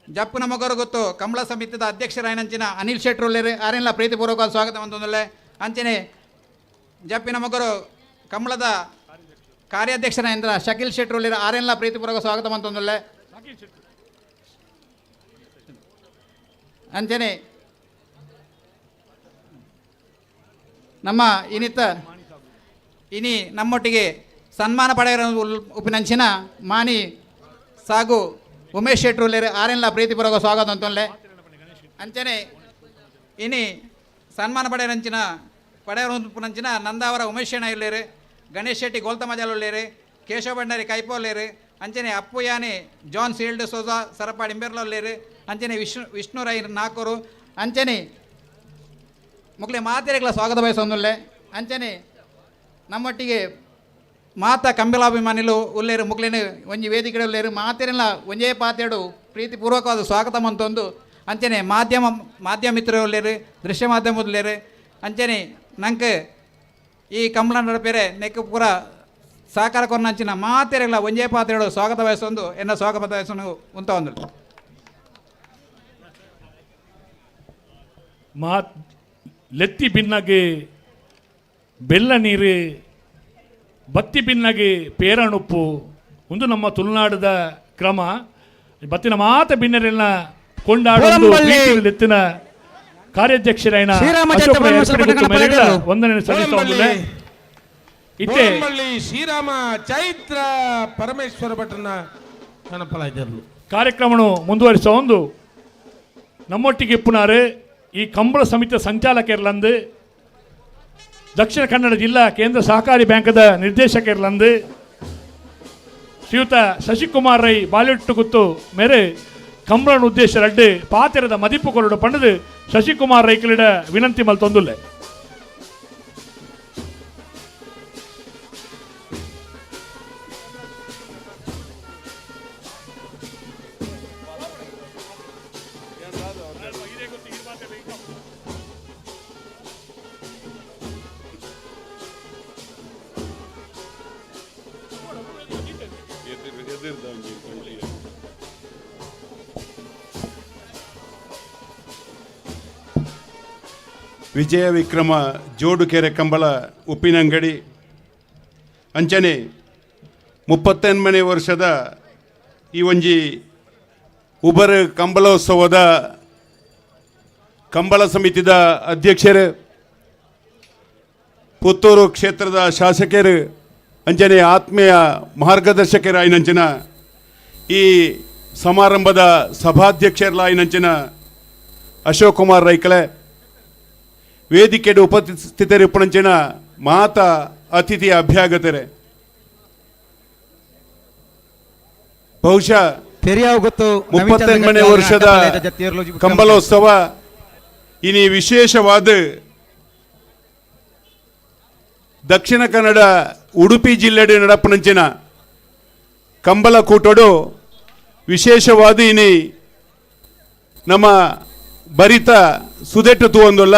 ಜಪ್ಪು ನಮಗರು ಗೊತ್ತು ಕಮಲ ಸಮಿತಿದ ಅಧ್ಯಕ್ಷರಾಯನಂಚಿನ ಅನಿಲ್ ಶೆಟ್ರು ಒಲ್ಲೇರು ಆರೆಲ್ಲ ಪ್ರೀತಿಪೂರ್ವಕ ಸ್ವಾಗತ ಅಂತಂದುಲ್ಲೆ. ಅಂಚನೆ ಜಪ್ಪಿನ ಮಗರು ಕಮಲದ ಕಾರ್ಯಾಧ್ಯಕ್ಷರಾಯಂದ್ರ ಶಕೀಲ್ ಶೆಟ್ರು ಒಲ್ಲೇರು ಆರೆಲ್ಲ ಪ್ರೀತಿಪೂರ್ವಕ ಸ್ವಾಗತ ಅಂತಂದುಲ್ಲೆ. ಅಂಚನೆ ನಮ್ಮ ಇನಿ ನಮ್ಮೊಟ್ಟಿಗೆ ಸನ್ಮಾನ ಪಡೆಯಿರೋ ಉಪಿನಂಚಿನ ಮಾನಿ ಸಾಗು ಉಮೇಶ್ ಶೆಟ್ರು ಉಲ್ಲೇರು ಆರೆಲ್ಲ ಪ್ರೀತಿಪೂರ್ವಕ ಸ್ವಾಗತ ಅಂತೊಲ್ಲೆ. ಅಂಚನೆ ಇನಿ ಸನ್ಮಾನ ಪಡೆಯರಂಚಿನ ಪಡೆಯರಂಚಿನ ನಂದಾವರ ಉಮೇಶ್ ಶೆಣ್ಣ ಇಲ್ಲೇರು ಗಣೇಶ್ ಶೆಟ್ಟಿ ಗೋಲ್ತಮಜಾಲ್ ಉಳ್ಳೇರು ಕೇಶವ ಭಂಡಾರಿ ಕೈಪ ಉಳ್ಳೇರು ಅಂಚನೆ ಅಪ್ಪು ಯಾನಿ ಜಾನ್ ಸೀಲ್ಡ್ ಸೋಜಾ ಸರಪಾಡಿ ಇಂಬೆರ್ಲ ಉಳ್ಳೇರು ಅಂಚನೆ ವಿಷ್ಣು ರೈ ನಾಲ್ಕರು ಅಂಚನೆ ಮುಕ್ಲೆ ಮಾತೆರೆಗಳ ಸ್ವಾಗತ ಬಯಸೊಂದುಲ್ಲೆ. ಅಂಚನೆ ನಮ್ಮೊಟ್ಟಿಗೆ ಮಾತ ಕಂಬಿಲಾಭಿಮಾನಿಲು ಉಲ್ಲೇರು ಮುಕ್ಲೇನು ಒಂಜಿ ವೇದಿಕೆ ಉಲ್ಲೇರು ಮಾತೆರೆಲ್ಲ ಒಂಜೇ ಪಾತೆಡು ಪ್ರೀತಿಪೂರ್ವಕವಾದ ಸ್ವಾಗತ ಮಂತೊಂದು ಅಂಚನೆ ಮಾಧ್ಯಮ ಮಿತ್ರರು ಉಲ್ಲೇರು ದೃಶ್ಯ ಮಾಧ್ಯಮ ಉಲ್ಲೇರು ಅಂಚನೆ ನಂಗೆ ಈ ಕಂಬಳ ನಡಪೇರೆ ನೆಕ್ ಪೂರ ಸಹಕಾರ ಕೊರ್ನಂಚಿನ ಮಾತೆರೆಲ್ಲ ಒಂಜೇ ಪಾತೆಡು ಸ್ವಾಗತ ಬಯಸೊಂದು ಎನ್ನ ಸ್ವಾಗತ ಬಯಸನು ಉಂತ ಒಂದು ಲೆತ್ತಿ ಬಿನ್ನಗೆ ಬೆಲ್ಲ ನೀರು ಬತ್ತಿ ಬಿನ್ನಗೆ ಪೇರಣುಪ್ಪು ಒಂದು ನಮ್ಮ ತುಳುನಾಡದ ಕ್ರಮ. ಬತ್ತಿನ ಮಾತ ಬಿನ್ನರೆಲ್ಲ ಕೊಂಡಾಡುತ್ತಿನ ಕಾರ್ಯಾಧ್ಯಕ್ಷರಾಯನ ವಂದನೆ ಸಲ್ಲಿಸುವುದಿಲ್ಲ. ಇತ್ತೆ ಶ್ರೀರಾಮ ಚೈತ್ರ ಪರಮೇಶ್ವರ ಭಟ್ರನ ಕಣಪಲಾಯ್ದರು ಕಾರ್ಯಕ್ರಮ ಮುಂದುವರಿಸುವ ಒಂದು ನಮ್ಮೊಟ್ಟಿಗೆ ಪುನಾರು ಈ ಕಂಬಳ ಸಮಿತಿಯ ಸಂಚಾಲಕರ್ಲಂದು ದಕ್ಷಿಣ ಕನ್ನಡ ಜಿಲ್ಲಾ ಕೇಂದ್ರ ಸಹಕಾರಿ ಬ್ಯಾಂಕದ ನಿರ್ದೇಶಕರ್ಲಂದು ಶ್ರೀಯುತ ಶಶಿಕುಮಾರ್ ರೈ ಬಾಲಿವುಡ್ ಗುತ್ತು ಮೇರೆ ಕಂಬಳನ ಉದ್ದೇಶ ರಡ್ಡು ಪಾತೆರದ ಮದಿಪ್ಪು ಕೊರಡು ಪಂಡದು ಶಶಿಕುಮಾರ್ ರೈಕಲಿಡ ವಿನಂತಿ ಮಲ್ತೊಂದುಲ್ಲೆ. ವಿಜಯ ವಿಕ್ರಮ ಜೋಡುಕೆರೆ ಕಂಬಳ ಉಪ್ಪಿನಂಗಡಿ ಅಂಚನೆ 38ನೇ ವರ್ಷದ ಈ ಒಂಜಿ ಉಬರ್ ಕಂಬಳೋತ್ಸವದ ಕಂಬಳ ಸಮಿತಿದ ಅಧ್ಯಕ್ಷರು ಪುತ್ತೂರು ಕ್ಷೇತ್ರದ ಶಾಸಕರು ಅಂಚನೆ ಆತ್ಮೀಯ ಮಾರ್ಗದರ್ಶಕರಾಯಿನಂಚಿನ ಈ ಸಮಾರಂಭದ ಸಭಾಧ್ಯಕ್ಷರಾಯಿನಂಚಿನ ಅಶೋಕ್ ಕುಮಾರ್ ರೈಕಲೆ ವೇದಿಕೆಡು ಉಪಸ್ಥಿತರಿಪ್ಪಣಂಚಿನ ಮಾತ ಅತಿಥಿ ಅಭ್ಯಾಗತರೆ ಬಹುಶಃ 38ನೇ ವರ್ಷದ ಕಂಬಳೋತ್ಸವ ಇನಿ ವಿಶೇಷವಾದ ದಕ್ಷಿಣ ಕನ್ನಡ ಉಡುಪಿ ಜಿಲ್ಲೆಡೆ ನಡಪಣಂಚಿನ ಕಂಬಳ ಕೂಟೋಡು ವಿಶೇಷವಾದ ಇನಿ ನಮ್ಮ ಭರಿತ ಸುದೆಟ್ಟು ತೂವೊಂದುಲ್ಲ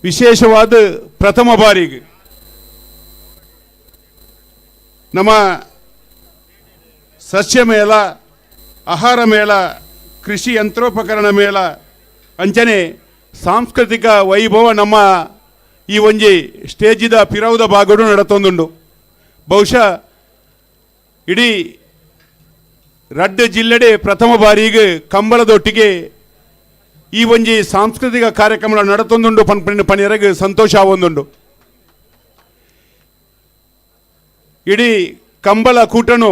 ವಿಶೇಷವಾದ ಪ್ರಥಮ ಬಾರಿಗೆ ನಮ್ಮ ಸಸ್ಯ ಮೇಳ ಆಹಾರ ಮೇಳ ಕೃಷಿ ಯಂತ್ರೋಪಕರಣ ಮೇಳ ಅಂಚನೆ ಸಾಂಸ್ಕೃತಿಕ ವೈಭವ ನಮ್ಮ ಈ ಒಂಜಿ ಸ್ಟೇಜಿದ ಪಿರವುದ ಭಾಗಡು ನಡತೊಂದುಂಡು. ಬಹುಶಃ ಇಡೀ ರಡ್ಡು ಜಿಲ್ಲೆಡೆ ಪ್ರಥಮ ಬಾರಿಗೆ ಕಂಬಳದೊಟ್ಟಿಗೆ ಈ ಒಂಜಿ ಸಾಂಸ್ಕೃತಿಕ ಕಾರ್ಯಕ್ರಮ ನಡತೊಂದುಂಡು ಪಣಿಯರಗೆ ಸಂತೋಷ ಆವೊಂದುಂಡು. ಇಡೀ ಕಂಬಳ ಕೂಟನು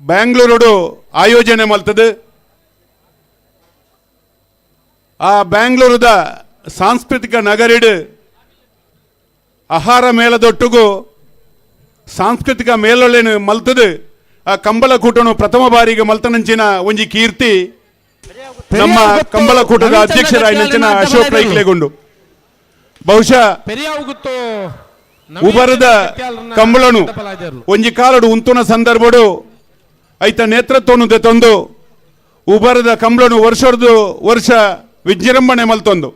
ಬ್ಯಾಂಗ್ಳೂರು ಆಯೋಜನೆ ಮಲ್ತದೆ. ಆ ಬ್ಯಾಂಗ್ಳೂರದ ಸಾಂಸ್ಕೃತಿಕ ನಗರಿಡು ಆಹಾರ ಮೇಳದೊಟ್ಟಿಗೂ ಸಾಂಸ್ಕೃತಿಕ ಮೇಳೊಳ್ಳೆನು ಮಲ್ತದು ಆ ಕಂಬಳ ಕೂಟನು ಪ್ರಥಮ ಬಾರಿಗೆ ಮಲ್ತನಂಚಿನ ಒಂಜಿ ಕೀರ್ತಿ ನಮ್ಮ ಕಂಬಳ ಕೂಟದ ಅಧ್ಯಕ್ಷರಾಯಿನಂಚಿನ ಅಶೋಕ್ ರೈಕ್ಲೆಗೊಂಡು ಬಹುಶಃ ಉಬರದ ಕಂಬಳನು ಒಂಜಿ ಕಾಲಡು ಉಂತುನ ಸಂದರ್ಭಡು ಐತ ನೇತೃತ್ವನು ದೆತೊಂದು ಉಬರದ ಕಂಬಳನು ವರ್ಷ ವಿಜೃಂಭಣೆ ಮಲ್ತೊಂದು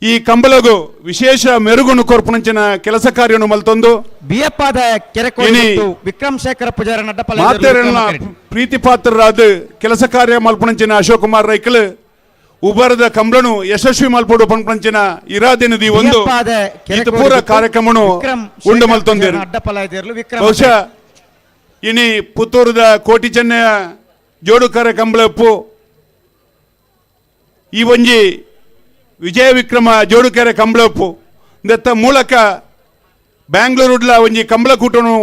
ಈ ಕಂಬಳಗು ವಿಶೇಷ ಮೆರುಗುನು ಕೊರ್ಪುನಂಚಿನ ಕೆಲಸ ಕಾರ್ಯನು ಮಲ್ತೊಂದು ಬಿಯಪ್ಪಾದ ವಿಕ್ರಮ್ ಶೇಖರ ಪೂಜಾರ ಮಾತೆರನ್ನ ಪ್ರೀತಿ ಪಾತ್ರರಾದ ಕೆಲಸ ಕಾರ್ಯ ಮಲ್ಪುನಂಚಿನ ಅಶೋಕ್ ಕುಮಾರ್ ರೈಕಲ್ ಉಬರದ ಕಂಬಳನು ಯಶಸ್ವಿ ಮಲ್ಪಡು ಪಂಪಂಚಿನ ಇರಾದಿನದಿ ಒಂದು ಪೂರ ಕಾರ್ಯಕ್ರಮನು ಉಂಡು ಮಲ್ತೊಂದಿರು ಬಹುಶಃ ಇನಿ ಪುತ್ತೂರದ ಕೋಟಿ ಚೆನ್ನಯ ಜೋಡುಕರ ಕಂಬಳಪ್ಪು ಈ ಒಂಜಿ ವಿಜಯ ವಿಕ್ರಮ ಜೋಡುಕೆರೆ ಕಂಬಳಪ್ಪು ದತ್ತ ಮೂಲಕ ಬ್ಯಾಂಗ್ಳೂರುಡ್ಲ ಒಂಜಿ ಕಂಬಳ ಕೂಟನು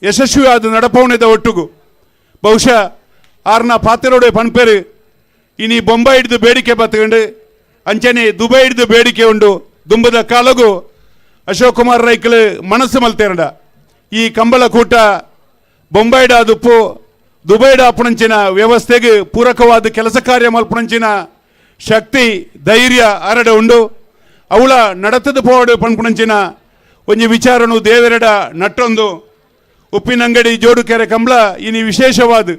ಯಶಸ್ವಿಯಾದ ನಡಪವಣದ ಒಟ್ಟುಗು ಬಹುಶಃ ಆರ್ನ ಪಾತೆರೋಡೆ ಪನ್ಪೇರು ಇನಿ ಬೊಂಬೈ ಹಿಡಿದು ಬೇಡಿಕೆ ಬತ್ಕೊಂಡು ಅಂಚನೆ ದುಬೈ ಹಿಡಿದು ಬೇಡಿಕೆ ಉಂಡು ದುಂಬದ ಕಾಲಗು ಅಶೋಕ್ ಕುಮಾರ್ ರೈಕಲ್ ಮನಸ್ಸು ಮಲ್ತೇರಡ ಈ ಕಂಬಳ ಕೂಟ ಬೊಂಬೈಡ ದುಪ್ಪು ದುಬೈಡ ಅಪ್ಪಣಂಚಿನ ವ್ಯವಸ್ಥೆಗೆ ಪೂರಕವಾದ ಕೆಲಸ ಕಾರ್ಯ ಮಲ್ಪಣಂಚಿನ ಶಕ್ತಿ ಧೈರ್ಯ ಅರಡ ಉಂಡು ಅವಳ ನಡತದ ಪೋಡು ಪಂಪಣಂಚಿನ ಒಂಜಿ ವಿಚಾರನು ದೇವೆರಡ ನಟ್ಟೊಂದು ಉಪ್ಪಿನಂಗಡಿ ಜೋಡುಕೆರೆ ಕಂಬಳ ಇನಿ ವಿಶೇಷವಾದ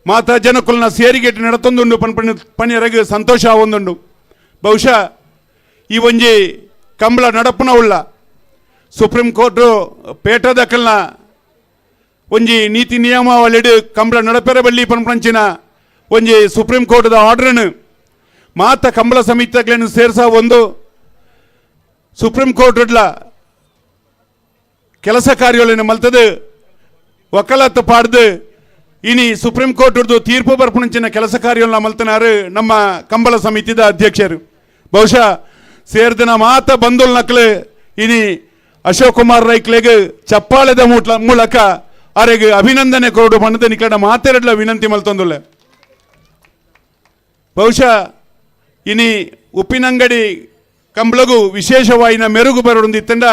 ಮಾತಾ ಜನಕುಲ್ನ ಸೇರಿಗೆಟ್ಟು ನಡತೊಂದುಂಡು ಪಣಿಯರಗೆ ಸಂತೋಷ ಆವೊಂದುಂಡು ಬಹುಶಃ ಈ ಒಂಜಿ ಕಂಬಳ ನಡಪನ ಉಳ್ಳ ಸುಪ್ರೀಂ ಕೋರ್ಟು ಪೇಟದಕಲ್ನ ಒಂಜಿ ನೀತಿ ನಿಯಮಾವಳಿಡು ಕಂಬಳ ನಡಪೆರ ಬಳ್ಳಿ ಪಂಪಂಚಿನ ಒಂಜಿ ಸುಪ್ರೀಂ ಕೋರ್ಟ್ದ ಆರ್ಡರ್ನು ಮಾತ ಕಂಬಳ ಸಮಿತಿಗಳನ್ನು ಸೇರ್ಸ ಒಂದು ಸುಪ್ರೀಂ ಕೋರ್ಟ್ಲ ಕೆಲಸ ಕಾರ್ಯಗಳನ್ನು ಮಲ್ತದು ವಕಾಲತ್ತು ಪಾಡ್ದು ಇನಿ ಸುಪ್ರೀಂ ಕೋರ್ಟ್ದು ತೀರ್ಪು ಬರ್ಪುಣಂಚಿನ ಕೆಲಸ ಕಾರ್ಯಗಳನ್ನ ಮಲ್ತನಾರು ನಮ್ಮ ಕಂಬಳ ಸಮಿತಿದ ಅಧ್ಯಕ್ಷರು ಬಹುಶಃ ಸೇರ್ದಿನ ಮಾತ ಬಂದುಲ್ ನಕ್ಲು ಇನಿ ಅಶೋಕ್ ಕುಮಾರ್ ರೈಕ್ಲೆಗೆ ಚಪ್ಪಾಳೆದ ಮೂಲಕ ಅವರಿಗೆ ಅಭಿನಂದನೆ ಕೊಡು ಪಂಡದ ನಿಕಟ ಮಾತೆರಡ್ಲ ವಿನಂತಿ ಮಲ್ತೊಂದುಲ್ಲೆ ಬಹುಶಃ ಇನಿ ಉಪ್ಪಿನಂಗಡಿ ಕಂಬಳಗು ವಿಶೇಷವಾಯಿನ ಮೆರುಗು ಬರೋದಿತ್ತಂಡ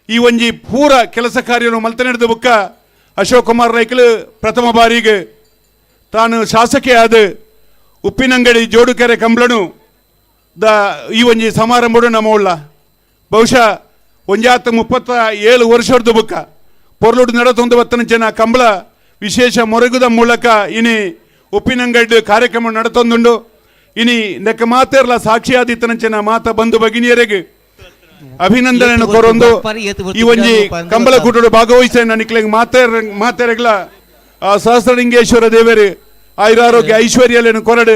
ಈ ಒಂಜಿ ಪೂರ ಕೆಲಸ ಕಾರ್ಯನು ಮಲ್ತನೆಡ್ದ ಬುಕ್ಕ ಅಶೋಕ್ ಕುಮಾರ್ ರೈಕಲ್ ಪ್ರಥಮ ಬಾರಿಗೆ ತಾನು ಶಾಸಕಿ ಆದ ಉಪ್ಪಿನಂಗಡಿ ಜೋಡುಕೆರೆ ಕಂಬಳನು ಈ ಒಂಜಿ ಸಮಾರಂಭಡು ನಮ್ಮ ಉಳ್ಳ ಬಹುಶಃ 37 ವರ್ಷದ ಬುಕ್ಕ ಪೊರ್ಲುಡು ನಡತೊಂದು ಬತ್ತನಂಚಿನ ಕಂಬಳ ವಿಶೇಷ ಮೊರಗುದ ಮೂಲಕ ಇನಿ ಉಪ್ಪಿನಂಗಡಿ ಕಾರ್ಯಕ್ರಮ ನಡತೊಂದುಂಡು ಇನಿ ನೆಕ್ಕ ಮಾತೆರ್ಲ ಸಾಕ್ಷಿಯಾದಿತ್ತನಂಚಿನ ಮಾತ ಬಂಧು ಭಗಿನಿಯರಿಗೆ ಅಭಿನಂದನೆ ಕೊರೊಂದು ಈ ಒಂಜಿ ಕಂಬಳ ಕೂಟಡು ಭಾಗವಹಿಸ ನಿಕ್ಲೆಗ್ ಮಾತೆರೆಗ್ಲ ಸಹಸ್ರಲಿಂಗೇಶ್ವರ ದೇವರು ಆಯುರಾರೋಗ್ಯ ಐಶ್ವರ್ಯలను ಕೊರಡು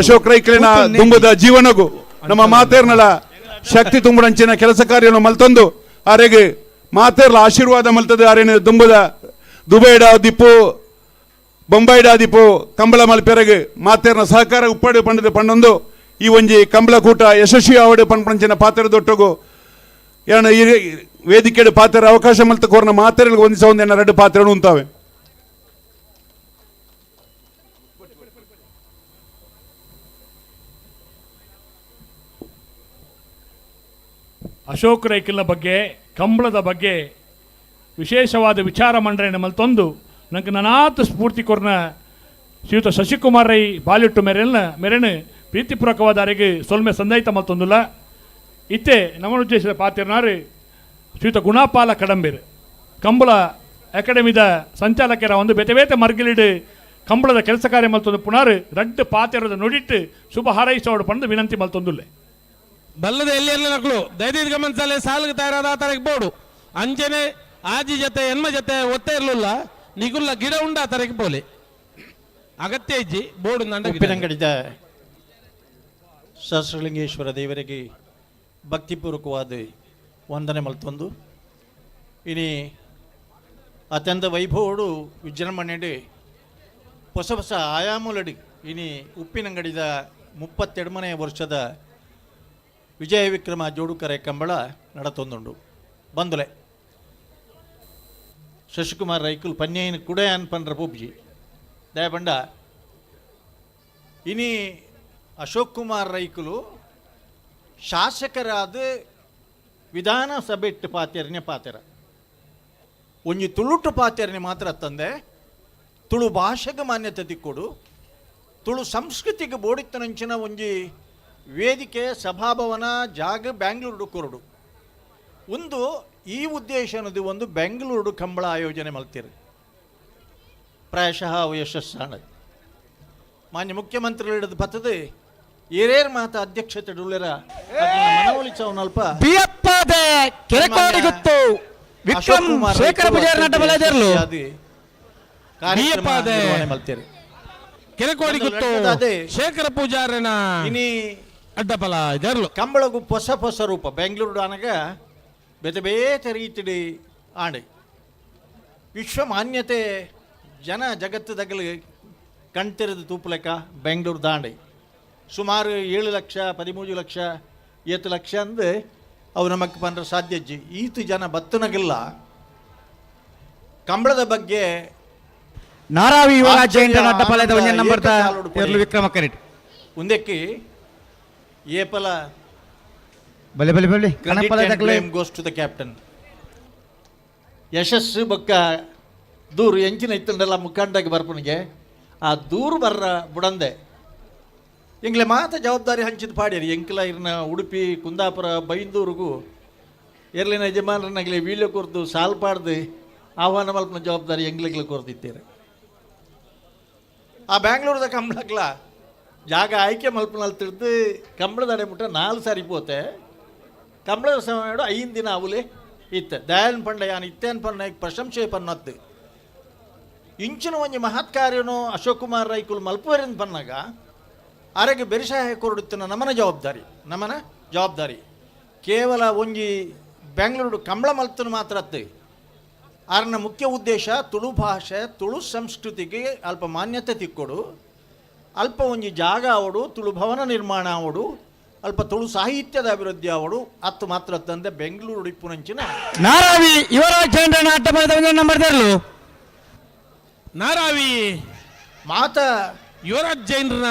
ಅಶೋಕ್ ರೈಕ್ಲಿನ ದುಂಬದ ಜೀವನಗೂ ನಮ್ಮ ಮಾತೆರ್ನಲ ಶಕ್ತಿ ತುಂಬುಡಂಚಿನ ಕೆಲಸ ಕಾರ್ಯವನ್ನು ಮಲ್ತೊಂದು ಆರೆಗೆ ಮಾತೆರ್ಲ ಆಶೀರ್ವಾದ ಮಲ್ತದ ಆರೇನು ದುಂಬದ ದುಬೈಡ ದಿಪ್ಪು ಬೊಂಬೈಡ ದಿಪ್ಪು ಕಂಬಳ ಮಲ್ಪೆರಗೆ ಮಾತೆರ್ನ ಸಹಕಾರ ಉಪ್ಪಡು ಪಂಡದ ಪಂಡೊಂದು ಈ ಒಂಜಿ ಕಂಬಳ ಕೂಟ ಯಶಸ್ವಿ ಆವಡು ಪಂಪಂಚಿನ ಪಾತ್ರದೊಟ್ಟುಗು ಏನ ಈ ವೇದಿಕೆಡು ಪಾತ್ರ ಅವಕಾಶ ಮಲ್ತ ಕೋರ್ನ ಮಾತೆರೆಗೆ ಒಂದಿಸ ಒಂದೇನ 2 ಪಾತ್ರಗಳು ಉಂತಾವೆ. ಅಶೋಕ್ ರೈಕಲ್ನ ಬಗ್ಗೆ ಕಂಬಳದ ಬಗ್ಗೆ ವಿಶೇಷವಾದ ವಿಚಾರ ಮಂಡನೆ ಮಲ್ತೊಂದು ನಂಗೆ ನನಾತ್ ಸ್ಫೂರ್ತಿ ಕೊರ್ನ ಶ್ರೀಯುತ ಶಶಿಕುಮಾರ್ ರೈ ಬಾಲಿಟ್ಟು ಮೆರೆನು ಪ್ರೀತಿಪೂರ್ವಕವಾದ ಅರೆಗೆ ಸೊಲ್ಮೆ ಸಂದೈತ ಮಲ್ತೊಂದುಲ್ಲ ಇತ್ತೆ ನಮ್ಮ ಉದ್ದೇಶದ ಪಾತ್ರನಾರು ಶ್ರೀಯುತ ಗುಣಪಾಲ ಕಡಂಬೇರು ಕಂಬಳ ಅಕಾಡೆಮಿದ ಸಂಚಾಲಕರ ಒಂದು ಬೇತೆ ಮರ್ಗಿಲಿಡು ಕಂಬಳದ ಕೆಲಸ ಕಾರ್ಯ ಮಲ್ತೊಂದು ಪುನರ್ 2 ಪಾತ್ರದ ನುಡಿಟ್ಟು ಶುಭ ಹಾರೈಸೋಡು ಪಂದು ವಿನಂತಿ ಮಲ್ತೊಂದುಲ್ಲೆ ಬಲ್ಲದ ಎಲ್ಲಿ ನಕಲು ದೈದಿಕ ಗಮನಿಸಲೇ ಸಾಲಿಗೆ ತಯಾರಾದ ಆತರಿಗೆ ಬೋಡು ಅಂಚನೆ ಆಜಿ ಜೊತೆ ಹೆಣ್ಮ ಜೊತೆ ಒತ್ತೆ ಇರಲಿಲ್ಲ ನಿಗುಲ್ಲ ಗಿಡ ಉಂಡ ಆತರಿಗೆ ಬೋಲೆ ಅಗತ್ಯ ಇಜ್ಜಿ ಬೋರ್ಡು ಉಪ್ಪಿನಂಗಡಿದ ಸಹಸ್ರಲಿಂಗೇಶ್ವರ ದೇವರಿಗೆ ಭಕ್ತಿಪೂರ್ವಕವಾದ ವಂದನೆ ಮಲ್ತೊಂದು ಇನಿ ಅತ್ಯಂತ ವೈಭವಡು ವಿಜೃಂಭಣೆಡು ಹೊಸ ಆಯಾಮುಲಡಿ ಇನಿ ಉಪ್ಪಿನಂಗಡಿದ 32ನೇ ವರ್ಷದ ವಿಜಯ ವಿಕ್ರಮ ಜೋಡುಕರೆ ಕಂಬಳ ನಡತೊಂದುಂಡು ಬಂದುಲೆ ಶಶಿಕುಮಾರ್ ರೈಕಲ್ ಪನ್ಯೈನ ಕುಡೆ ಅನ್ಪನ್ರ ಪೂಬ್ಜಿ ದಯಪಂಡ ಇನಿ ಅಶೋಕ್ ಕುಮಾರ್ ರೈಕಲು ಶಾಸಕರಾದ ವಿಧಾನಸಭೆ ಇಟ್ಟು ಪಾತೆರನೆ ಪಾತೆರ ಒಂಜಿ ತುಳುಟು ಪಾತೆರನೆ ಮಾತ್ರ ತಂದೆ ತುಳು ಭಾಷೆಗೆ ಮಾನ್ಯತೆ ತಿಕ್ಕೊಡು ತುಳು ಸಂಸ್ಕೃತಿಗೆ ಬೋಡಿತ್ತನಂಚಿನ ಒಂಜಿ ವೇದಿಕೆ ಸಭಾಭವನ ಜಾಗ ಬ್ಯಾಂಗ್ಳೂರು ಕೊರಡು ಒಂದು ಈ ಉದ್ದೇಶ ಅನ್ನೋದು ಒಂದು ಬೆಂಗಳೂರು ಕಂಬಳ ಆಯೋಜನೆ ಮಲ್ತೀರಿ ಪ್ರಾಯಶಃ ಅವು ಯಶಸ್ಸಾಣದು ಮಾನ್ಯ ಮುಖ್ಯಮಂತ್ರಿಗಳು ಹಿಡಿದು ಬರ್ತದೆ ಹಿರೇರ್ ಮಾತ ಅಧ್ಯಕ್ಷತೆ ಉಳ್ಳರ ಮನವೊಲಿಸವನಲ್ಪ ಶೇಖರ ಪೂಜಾರಿ ನಟ ಬಲದಿರಲು ಮಲ್ತೀರಿ ಕೆರೆಕೋಡಿ ಗುತ್ತು ಶೇಖರ ಪೂಜಾರನ ಇನಿ ಅಡ್ಡಪಲ ಇದರ್ಲು ಕಂಬಳಗು ಹೊಸ ಹೊಸ ರೂಪ ಬೆಂಗಳೂರು ಆನಗ ಬೇತೆ ಬೇತೆ ರೀತಿಡಿ ಆಣೆ ವಿಶ್ವ ಮಾನ್ಯತೆ ಜನ ಜಗತ್ತದಾಗಲಿ ಕಣ್ತೆರೆದು ತೂಪಲೆಕ್ಕ ಬೆಂಗಳೂರು ದಾಂಡೆ ಸುಮಾರು 7 ಲಕ್ಷ 13 ಲಕ್ಷ 7 ಲಕ್ಷ ಅಂದು ಅವು ನಮಗೆ ಬಂದ್ರೆ ಸಾಧ್ಯಜ್ಜಿ ಈತು ಜನ ಬತ್ತನಗಿಲ್ಲ ಕಂಬಳದ ಬಗ್ಗೆ ನಾರಾವಿ ಯುವರಾಜ ಅಡ್ಡಪಾಲದ ಒಂದೇ ನಂಬರ್ ವಿಕ್ರಮ ಕರೆಟ್ ಒಂದಕ್ಕೆ ಏಪಲ ಬಲೆ ಬಲೆ ಬಲೆ ಗೋಸ್ ಟು ದ ಕ್ಯಾಪ್ಟನ್ ಯಶಸ್ಸು ಬೊಕ್ಕ ದೂರು ಎಂಚಿನ ಇತ್ತಂಡೆಲ್ಲ ಮುಖಂಡಾಗಿ ಬರ್ಪನಿಗೆ ಆ ದೂರು ಬರ್ರ ಬುಡಂದೆ ಎಂಗ್ಲೆ ಮಾತ ಜವಾಬ್ದಾರಿ ಹಂಚಿದ ಪಾಡ್ಯಾರಿ ಎಂಕ್ಲ ಇರ್ನ ಉಡುಪಿ ಕುಂದಾಪುರ ಬೈಂದೂರಿಗೂ ಎರ್ಲಿನ ಯಜಮಾನರನ್ನಾಗಲಿ ವೀಳ್ಯ ಕೊರ್ದು ಸಾಲ್ಪಾಡ್ದು ಆಹ್ವಾನ ಮಲ್ಪನ ಜವಾಬ್ದಾರಿ ಎಂಗ್ಲಿಗ್ಲ ಕೊರ್ದಿದ್ದೀರಿ ಆ ಬ್ಯಾಂಗ್ಳೂರದ ಕಂಬಳಕ್ಲ ಜಾಗ ಆಯ್ಕೆ ಮಲ್ಪನಲ್ಲಿ ತಿಳಿದು ಕಂಬಳದ ಅಡೆ ಮುಟ್ಟ 4 ಸಾರಿ ಪೋತೆ ಕಂಬಳದ ಸಮಯ 5 ದಿನ ಅವಲೆ ಇತ್ತು ದಯಾನ್ ಪಂಡ ಯಾನ್ ಇತ್ತೇನ್ ಪನ್ನ ಪ್ರಶಂಸೆ ಪನ್ನದ್ದು ಇಂಚಿನ ಒಂಜಿ ಮಹತ್ ಕಾರ್ಯನು ಅಶೋಕ್ ಕುಮಾರ್ ರೈಕುಲು ಮಲ್ಪುವರಿಂದ ಪನ್ನಾಗ ಆರೋಗ್ಯ ಬೆರಿಸಾಯ ಕೊರಡುತ್ತಿನ ನಮನ ಜವಾಬ್ದಾರಿ ಕೇವಲ ಒಂಜಿ ಬೆಂಗಳೂರು ಕಂಬಳ ಮಲ್ತನ ಮಾತ್ರ ಅತ್ತು ಆರನ ಮುಖ್ಯ ಉದ್ದೇಶ ತುಳು ಭಾಷೆ ತುಳು ಸಂಸ್ಕೃತಿಗೆ ಅಲ್ಪ ಮಾನ್ಯತೆ ತಿಕ್ಕೊಡು ಅಲ್ಪ ಒಂಜಿ ಜಾಗ ಆವಡು ತುಳು ಭವನ ನಿರ್ಮಾಣ ಆವಡು ಅಲ್ಪ ತುಳು ಸಾಹಿತ್ಯದ ಅಭಿವೃದ್ಧಿ ಆವಡು ಅತ್ತು ಮಾತ್ರ ತಂದೆ ಬೆಂಗಳೂರು ಇಪ್ಪುನಂಚಿನ ನಾರಾವಿ ಯುವರಾಜ ಅಡ್ಡಪಾಲದ ನಂಬರ್ ನಾರಾವಿ ಮಾತ ಯುವರಾಜ್ ಜೈನ್ರನ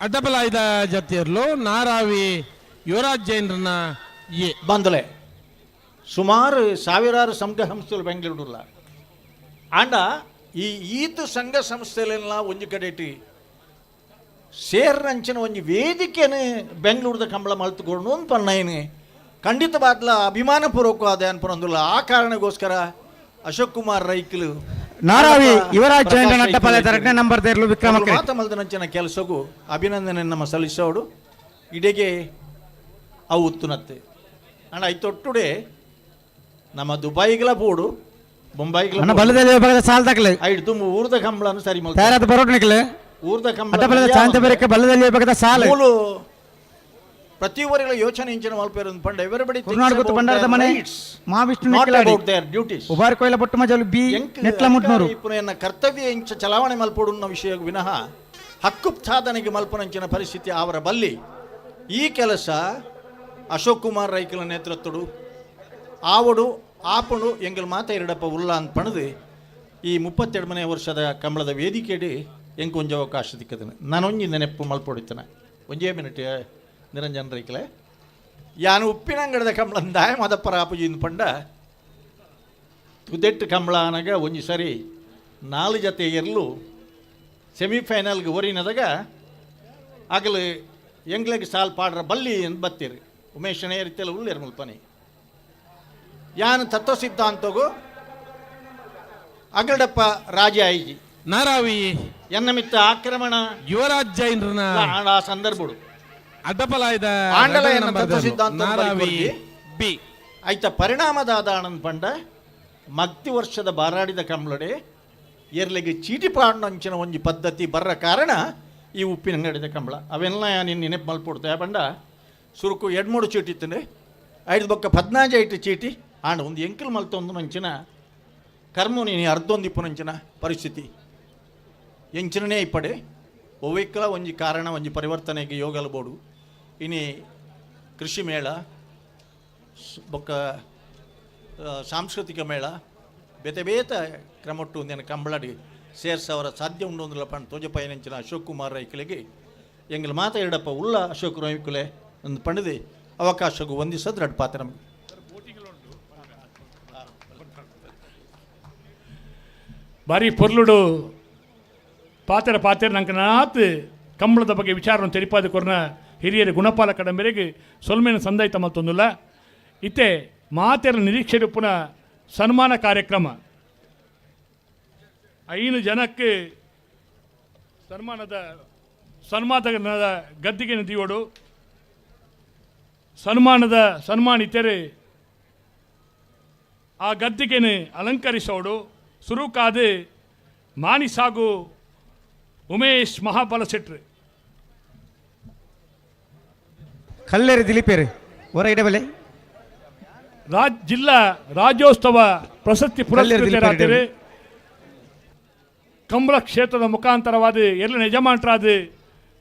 ಅಡ್ಡಬಲಾಯ್ದ ಜೊತೆಯರ್ಲು ನಾರಾವಿ ಯುವರಾಜ್ ಜೈನ್ರನ ಬಂದಲೆ ಸುಮಾರು ಸಾವಿರಾರು ಸಂಘ ಸಂಸ್ಥೆಗಳು ಬೆಂಗಳೂರುಲ್ಲ ಆಂಡ ಈ ಈತ ಸಂಘ ಸಂಸ್ಥೆಲೆಲ್ಲ ಒಂಜಿ ಕಡೆಟಿ ಸೇರ್ನಂಚಿನ ಒಂಜಿ ವೇದಿಕೆನ ಬೆಂಗಳೂರದ ಕಂಬಳ ಮಲ್ತುಕೊಂಡು ಒಂದು ಪನ್ನಯ್ಯನು ಖಂಡಿತವಾದ್ಲ ಅಭಿಮಾನಪೂರ್ವಕವಾದ ಅನ್ಪನೊಂದಿಲ್ಲ ಆ ಕಾರಣಕ್ಕೋಸ್ಕರ ಅಶೋಕ್ ಕುಮಾರ್ ರೈಕಲು ನಾರಾವಿ ಯುವರಾಜ್ ಅಡ್ಡಪಾಲದ ನಂಬರ್ ವಿಕ್ರಮ ಮಾತ ಮಲ್ದನಂಚಿನ ಕೆಲಸಗೂ ಅಭಿನಂದನೆ ನಮ್ಮ ಸಲ್ಲಿಸೋಡು ಇಡೆಗೆ ಅವು ಉತ್ತುನತ್ತೆ ಅಣ್ಣ ಐತೊಟ್ಟುಡೆ ನಮ್ಮ ದುಬೈಗಳ ಬೋಡು ಬೊಂಬೈಗಳ ಬಲದಲ್ಲಿ ಸಾಲ್ ತಕ್ಕಲೆ ಐದು ತುಂಬ ಊರ್ದ ಕಂಬಳನ್ನು ಸರಿ ತಯಾರಾದ ಬರೋಡ್ ನಿಕ್ಲೆ ಊರ್ದ ಕಂಬಳ ಶಾಂತ ಬೇರೆ ಬಲದಲ್ಲಿ ಬೇಕಾದ ಸಾಲ ಪ್ರತಿ ಊರಿಗಳ ಯೋಚನೆ ಇಂಚಿನ ಮಲ್ಪೇರು ಪಂಡ ಎವರಿಬಡಿ ಕರ್ನಾಟಕ ಬಂಡಾರದ ಮನೆ ಮಹಾವಿಷ್ಣು ನಿಕ್ಲಾಡಿ ಉಬಾರ್ ಕೊಯ್ಲ ಬೊಟ್ಟು ಮಜಲು ಬಿ ನೆಟ್ಲ ಮುಟ್ನೂರು ಪುನಃ ಕರ್ತವ್ಯ ಇಂಚ ಚಲಾವಣೆ ಮಲ್ಪಡುನ್ನ ವಿಷಯ ವಿನಃ ಹಕ್ಕು ಸಾಧನೆಗೆ ಮಲ್ಪನಂಚಿನ ಪರಿಸ್ಥಿತಿ ಅವರ ಬಲ್ಲಿ ಈ ಕೆಲಸ ಅಶೋಕ್ ಕುಮಾರ್ ರೈಕಲ ನೇತೃತ್ವಡು ಆವಡು ಆಪಣು ಎಂಗಲ್ ಮಾತ ಎರಡಪ್ಪ ಉಲ್ಲ ಅಂತ ಪಣದು ಈ 32ನೇ ವರ್ಷದ ಕಂಬಳದ ವೇದಿಕೆಡಿ ಎಂಕೊಂಜ ಅವಕಾಶ ದಿಕ್ಕದನು ನಾನೊಂಜಿ ನೆನಪು ಮಲ್ಪೊಡಿತನ ಒಂಜೇ ಮಿನಿಟ್ ನಿರಂಜನ್ ರೈಕಲೆ ಯಾನು ಉಪ್ಪಿನಂಗಡದ ಕಂಬಳಂದಾಯ ಮದಪ್ಪರ ಆಪುಜಿಂದ ಪಂಡ ತುದೆಟ್ಟು ಕಂಬಳ ಅನಾಗ ಒಂಜಿ ಸರಿ 4 ಜೊತೆ ಎರಲು ಸೆಮಿಫೈನಲ್ಗೆ ಒರಿನದಾಗ ಆಗಲು ಎಂಗ್ಲೆಗೆ ಸಾಲ್ ಪಾಡ್ರ ಬಲ್ಲಿ ಅಂತ ಬತ್ತೀರಿ ಉಮೇಶನೇ ರೀತಿಯಲ್ಲಿ ಉಳ್ಳೇರು ಮುಲ್ಪನಿ ಯಾನು ತತ್ವ ಸಿದ್ಧಾಂತಗೂ ಅಗಡಪ್ಪ ರಾಜ ಐಜಿ ನಾರಾವಿ ಎನ್ನ ಮಿತ್ತ ಆಕ್ರಮಣ ಯುವರಾಜ್ ಜೈನ್ರನ ಆ ಸಂದರ್ಭಡು ಅಡ್ಡಪಲಾಯ್ದ ಆಂಡಲ ಎನ್ನ ತತ್ವ ಸಿದ್ಧಾಂತ ನಾರಾವಿ ಬಿ ಆಯ್ತ ಪರಿಣಾಮದಾದ ಆನಂದ್ ಪಂಡ ಮಗ್ತಿ ವರ್ಷದ ಬಾರಾಡಿದ ಕಂಬಳಡೆ ಎರ್ಲೆಗೆ ಚೀಟಿ ಪಾಂಡು ಅಂಚಿನ ಒಂಜಿ ಪದ್ಧತಿ ಬರ್ರ ಕಾರಣ ಈ ಉಪ್ಪಿನಂಗಡಿದ ಕಂಬಳ ಅವೆಲ್ಲ ನಿನ್ನ ನೆನಪು ಮಲ್ಪಡ್ತಾಯ ಪಂಡ ಸುರುಕು 2-3 ಚೀಟಿ ಇತ್ತಂದ್ರೆ 5 ಬೊಕ್ಕ 15 ಚೀಟಿ ಆಂಡ ಒಂದು ಎಂಕಲ್ ಮಲ್ತೊಂದು ನಂಚಿನ ಕರ್ಮ ನೀನು ಅರ್ಧೊಂದಿಪ್ಪು ನಂಚಿನ ಪರಿಸ್ಥಿತಿ ಎಂಚಿನೇ ಇಪ್ಪಡೆ ಒವ್ವೆಕ್ಕಲ ಒಂಜಿ ಕಾರಣ ಒಂಜಿ ಪರಿವರ್ತನೆಗೆ ಯೋಗಲ ಬೋಡು ಇನಿ ಕೃಷಿ ಮೇಳ ಬೊಕ್ಕ ಸಾಂಸ್ಕೃತಿಕ ಮೇಳ ಬೇತೆ ಬೇತ ಕ್ರಮಟ್ಟು ಒಂದಿನ ಕಂಬಳಡಿ ಸೇರ್ಸವರ ಸಾಧ್ಯ ಉಂಡು ಒಂದಿಲ್ಲ ಪಂಡ ತೋಜ ಪಯನಿಂಚಿನ ಅಶೋಕ್ ಕುಮಾರ್ ರೈಕಲೆಗೆ ಎಂಗಲ್ ಮಾತ ಎರಡಪ್ಪ ಉಳ್ಳ ಅಶೋಕ್ ರೈಕುಲೆ ಒಂದು ಪಂಡದೆ ಅವಕಾಶಗೂ ವಂದಿಸೋದು ರಡ್ಪಾತೆ ನಮಗೆ. ಬಾರಿ ಪೊರ್ಲುಡು ಪಾತೆರ ನಂಗೆ ನಾತ್ ಕಂಬಳದ ಬಗ್ಗೆ ವಿಚಾರವನ್ನು ತೆರಿಪಾದ ಕೊರ್ನ ಹಿರಿಯರ ಗುಣಪಾಲಕಡ ಮೇರೆಗೆ ಸೊಲ್ಮೇನ ಸಂದಾಯಿತ ಮತ್ತೊಂದಿಲ್ಲ ಇತ್ತೆ ಮಾತೆರ ನಿರೀಕ್ಷೆ ಪುನಃ ಸನ್ಮಾನ ಕಾರ್ಯಕ್ರಮ 5 ಜನಕ್ಕೆ ಸನ್ಮಾನದ ಗದ್ದಿಗೆ ನಿಧಿಯೋಡು ಸನ್ಮಾನಿತರೆ ಆ ಗದ್ದಿಗೆನೆ ಅಲಂಕರಿಸೋಡು ಸುರುಕಾದು ಮಾನಿಸಾಗು ಉಮೇಶ್ ಮಹಾಬಲ ಶೆಟ್ರು ಕಲ್ಲೇರಿ ದಿಲೀಪೇರು ಹೊರಗಡೆ ಬಲೆ ಜಿಲ್ಲಾ ರಾಜ್ಯೋತ್ಸವ ಪ್ರಶಸ್ತಿ ಪುರಸ್ಕೃತರಾದರೆ ಕಂಬಳ ಕ್ಷೇತ್ರದ ಮುಖಾಂತರವಾದ ಎಲ್ಲ ಯಜಮಾನರಾದ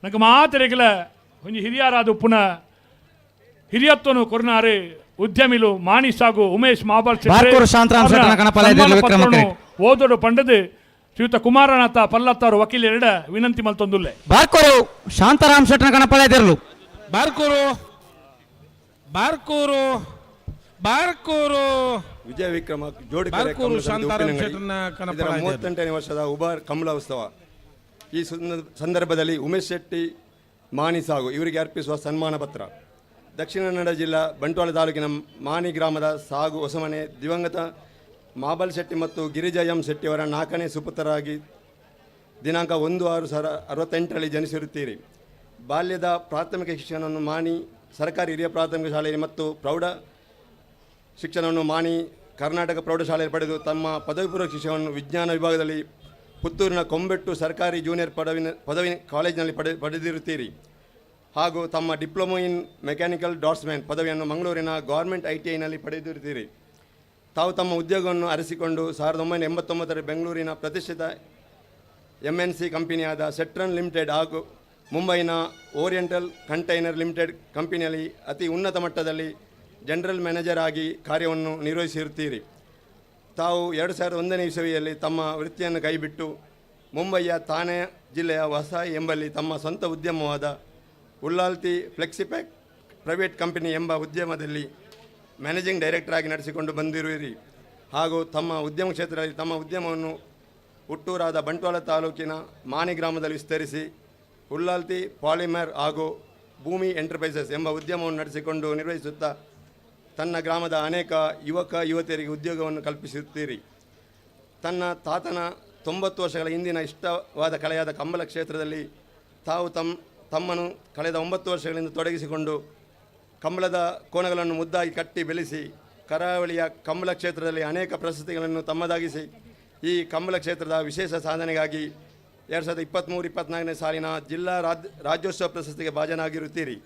ನಂಗೆ ಮಾತರೆಗಳ ಒಂದು ಹಿರಿಯರಾದ ಪುನಃ ಹಿರಿಯತ್ವನು ಕೊರನಾರೆ ಉದ್ಯಮಿಲು ಮಾಣಿಸಾಗು ಉಮೇಶ್ ಮಹಾಬಲ್ ಓದೋಡು ಪಂಡದು ಶ್ರೀಯುತ ಕುಮಾರನಾಥ ಪಲ್ಲತ್ತವರು ವಕೀಲ ಎರಡ ವಿನಂತಿ ಮಲ್ತೊಂದುಲ್ಲೆ ಬಾರ್ಕೋರು ಶಾಂತಾರಾಮ್ ಶೆಟ್ಟನ ಕಣಪಳೆ ಎದಿರಲು ಬಾರ್ಕೂರು ವಿಜಯ ವಿಕ್ರಮ ಜೋಡಿಕೆರೆ 38ನೇ ವರ್ಷದ ಉಬಾರ್ ಕಮಲ ಉತ್ಸವ. ಈ ಸಂದರ್ಭದಲ್ಲಿ ಉಮೇಶ್ ಶೆಟ್ಟಿ ಮಾಣಿಸಾಗು ಇವರಿಗೆ ಅರ್ಪಿಸುವ ಸನ್ಮಾನ ಪತ್ರ. ದಕ್ಷಿಣ ಕನ್ನಡ ಜಿಲ್ಲಾ ಬಂಟ್ವಾಳ ತಾಲೂಕಿನ ಮಾನಿ ಗ್ರಾಮದ ಸಾಗು ಹೊಸಮನೆ ದಿವಂಗತ ಮಾಬಲ್ ಶೆಟ್ಟಿ ಮತ್ತು ಗಿರಿಜಾ ಎಂ ಶೆಟ್ಟಿಯವರ 4ನೇ ಸುಪುತ್ರರಾಗಿ ದಿನಾಂಕ 1/6/68ರಲ್ಲಿ ಜನಿಸಿರುತ್ತೀರಿ. ಬಾಲ್ಯದ ಪ್ರಾಥಮಿಕ ಶಿಕ್ಷಣವನ್ನು ಮಾನಿ ಸರ್ಕಾರಿ ಹಿರಿಯ ಪ್ರಾಥಮಿಕ ಶಾಲೆಯಲ್ಲಿ ಮತ್ತು ಪ್ರೌಢ ಶಿಕ್ಷಣವನ್ನು ಮಾನಿ ಕರ್ನಾಟಕ ಪ್ರೌಢಶಾಲೆಯಲ್ಲಿ ಪಡೆದು ತಮ್ಮ ಪದವಿ ಪೂರ್ವ ಶಿಕ್ಷಣವನ್ನು ವಿಜ್ಞಾನ ವಿಭಾಗದಲ್ಲಿ ಪುತ್ತೂರಿನ ಕೊಂಬೆಟ್ಟು ಸರ್ಕಾರಿ ಜೂನಿಯರ್ ಪದವಿ ಕಾಲೇಜಿನಲ್ಲಿ ಪಡೆದಿರುತ್ತೀರಿ. ಹಾಗೂ ತಮ್ಮ ಡಿಪ್ಲೊಮೊ ಇನ್ ಮೆಕ್ಯಾನಿಕಲ್ ಡಾಟ್ಸ್ಮ್ಯಾನ್ ಪದವಿಯನ್ನು ಮಂಗಳೂರಿನ ಗೌರ್ಮೆಂಟ್ ITIನಲ್ಲಿ ಪಡೆದಿರುತ್ತೀರಿ. ತಾವು ತಮ್ಮ ಉದ್ಯೋಗವನ್ನು ಅರಸಿಕೊಂಡು 1989ರಲ್ಲಿ ಬೆಂಗಳೂರಿನ ಪ್ರತಿಷ್ಠಿತ MNC ಕಂಪನಿಯಾದ ಸೆಟ್ರನ್ ಲಿಮಿಟೆಡ್ ಹಾಗೂ ಮುಂಬೈನ ಓರಿಯೆಂಟಲ್ ಕಂಟೈನರ್ ಲಿಮಿಟೆಡ್ ಕಂಪನಿಯಲ್ಲಿ ಅತಿ ಉನ್ನತ ಮಟ್ಟದಲ್ಲಿ ಜನರಲ್ ಮ್ಯಾನೇಜರ್ ಆಗಿ ಕಾರ್ಯವನ್ನು ನಿರ್ವಹಿಸಿರುತ್ತೀರಿ. ತಾವು 2001ನೇ ಇಸವಿಯಲ್ಲಿ ತಮ್ಮ ವೃತ್ತಿಯನ್ನು ಕೈಬಿಟ್ಟು ಮುಂಬಯಿಯ ಥಾನೆ ಜಿಲ್ಲೆಯ ವಸಾಯಿ ಎಂಬಲ್ಲಿ ತಮ್ಮ ಸ್ವಂತ ಉದ್ಯಮವಾದ ಉಲ್ಲಾಲ್ತಿ ಫ್ಲೆಕ್ಸಿಪ್ಯಾಕ್ ಪ್ರೈವೇಟ್ ಕಂಪನಿ ಎಂಬ ಉದ್ಯಮದಲ್ಲಿ ಮ್ಯಾನೇಜಿಂಗ್ ಡೈರೆಕ್ಟರ್ ಆಗಿ ನಡೆಸಿಕೊಂಡು ಬಂದಿರುವಿರಿ. ಹಾಗೂ ತಮ್ಮ ಉದ್ಯಮ ಕ್ಷೇತ್ರದಲ್ಲಿ ತಮ್ಮ ಉದ್ಯಮವನ್ನು ಹುಟ್ಟೂರಾದ ಬಂಟ್ವಾಳ ತಾಲೂಕಿನ ಮಾನಿ ಗ್ರಾಮದಲ್ಲಿ ವಿಸ್ತರಿಸಿ ಉಲ್ಲಾಲ್ತಿ ಪಾಲಿಮರ್ ಹಾಗೂ ಭೂಮಿ ಎಂಟರ್ಪ್ರೈಸಸ್ ಎಂಬ ಉದ್ಯಮವನ್ನು ನಡೆಸಿಕೊಂಡು ನಿರ್ವಹಿಸುತ್ತಾ ತನ್ನ ಗ್ರಾಮದ ಅನೇಕ ಯುವಕ ಯುವತಿಯರಿಗೆ ಉದ್ಯೋಗವನ್ನು ಕಲ್ಪಿಸುತ್ತೀರಿ. ತನ್ನ ತಾತನ 90 ವರ್ಷಗಳ ಹಿಂದಿನ ಇಷ್ಟವಾದ ಕಲೆಯಾದ ಕಂಬಳ ಕ್ಷೇತ್ರದಲ್ಲಿ ತಾವು ತಮ್ಮನ್ನು ಕಳೆದ 9 ವರ್ಷಗಳಿಂದ ತೊಡಗಿಸಿಕೊಂಡು ಕಂಬಳದ ಕೋಣಗಳನ್ನು ಮುದ್ದಾಗಿ ಕಟ್ಟಿ ಬೆಳೆಸಿ ಕರಾವಳಿಯ ಕಂಬಳ ಕ್ಷೇತ್ರದಲ್ಲಿ ಅನೇಕ ಪ್ರಶಸ್ತಿಗಳನ್ನು ತಮ್ಮದಾಗಿಸಿ ಈ ಕಂಬಳ ಕ್ಷೇತ್ರದ ವಿಶೇಷ ಸಾಧನೆಗಾಗಿ 2023-24ನೇ ಸಾಲಿನ ಜಿಲ್ಲಾ ರಾಜ್ಯೋತ್ಸವ ಪ್ರಶಸ್ತಿಗೆ ಭಾಜನಾಗಿರುತ್ತೀರಿ.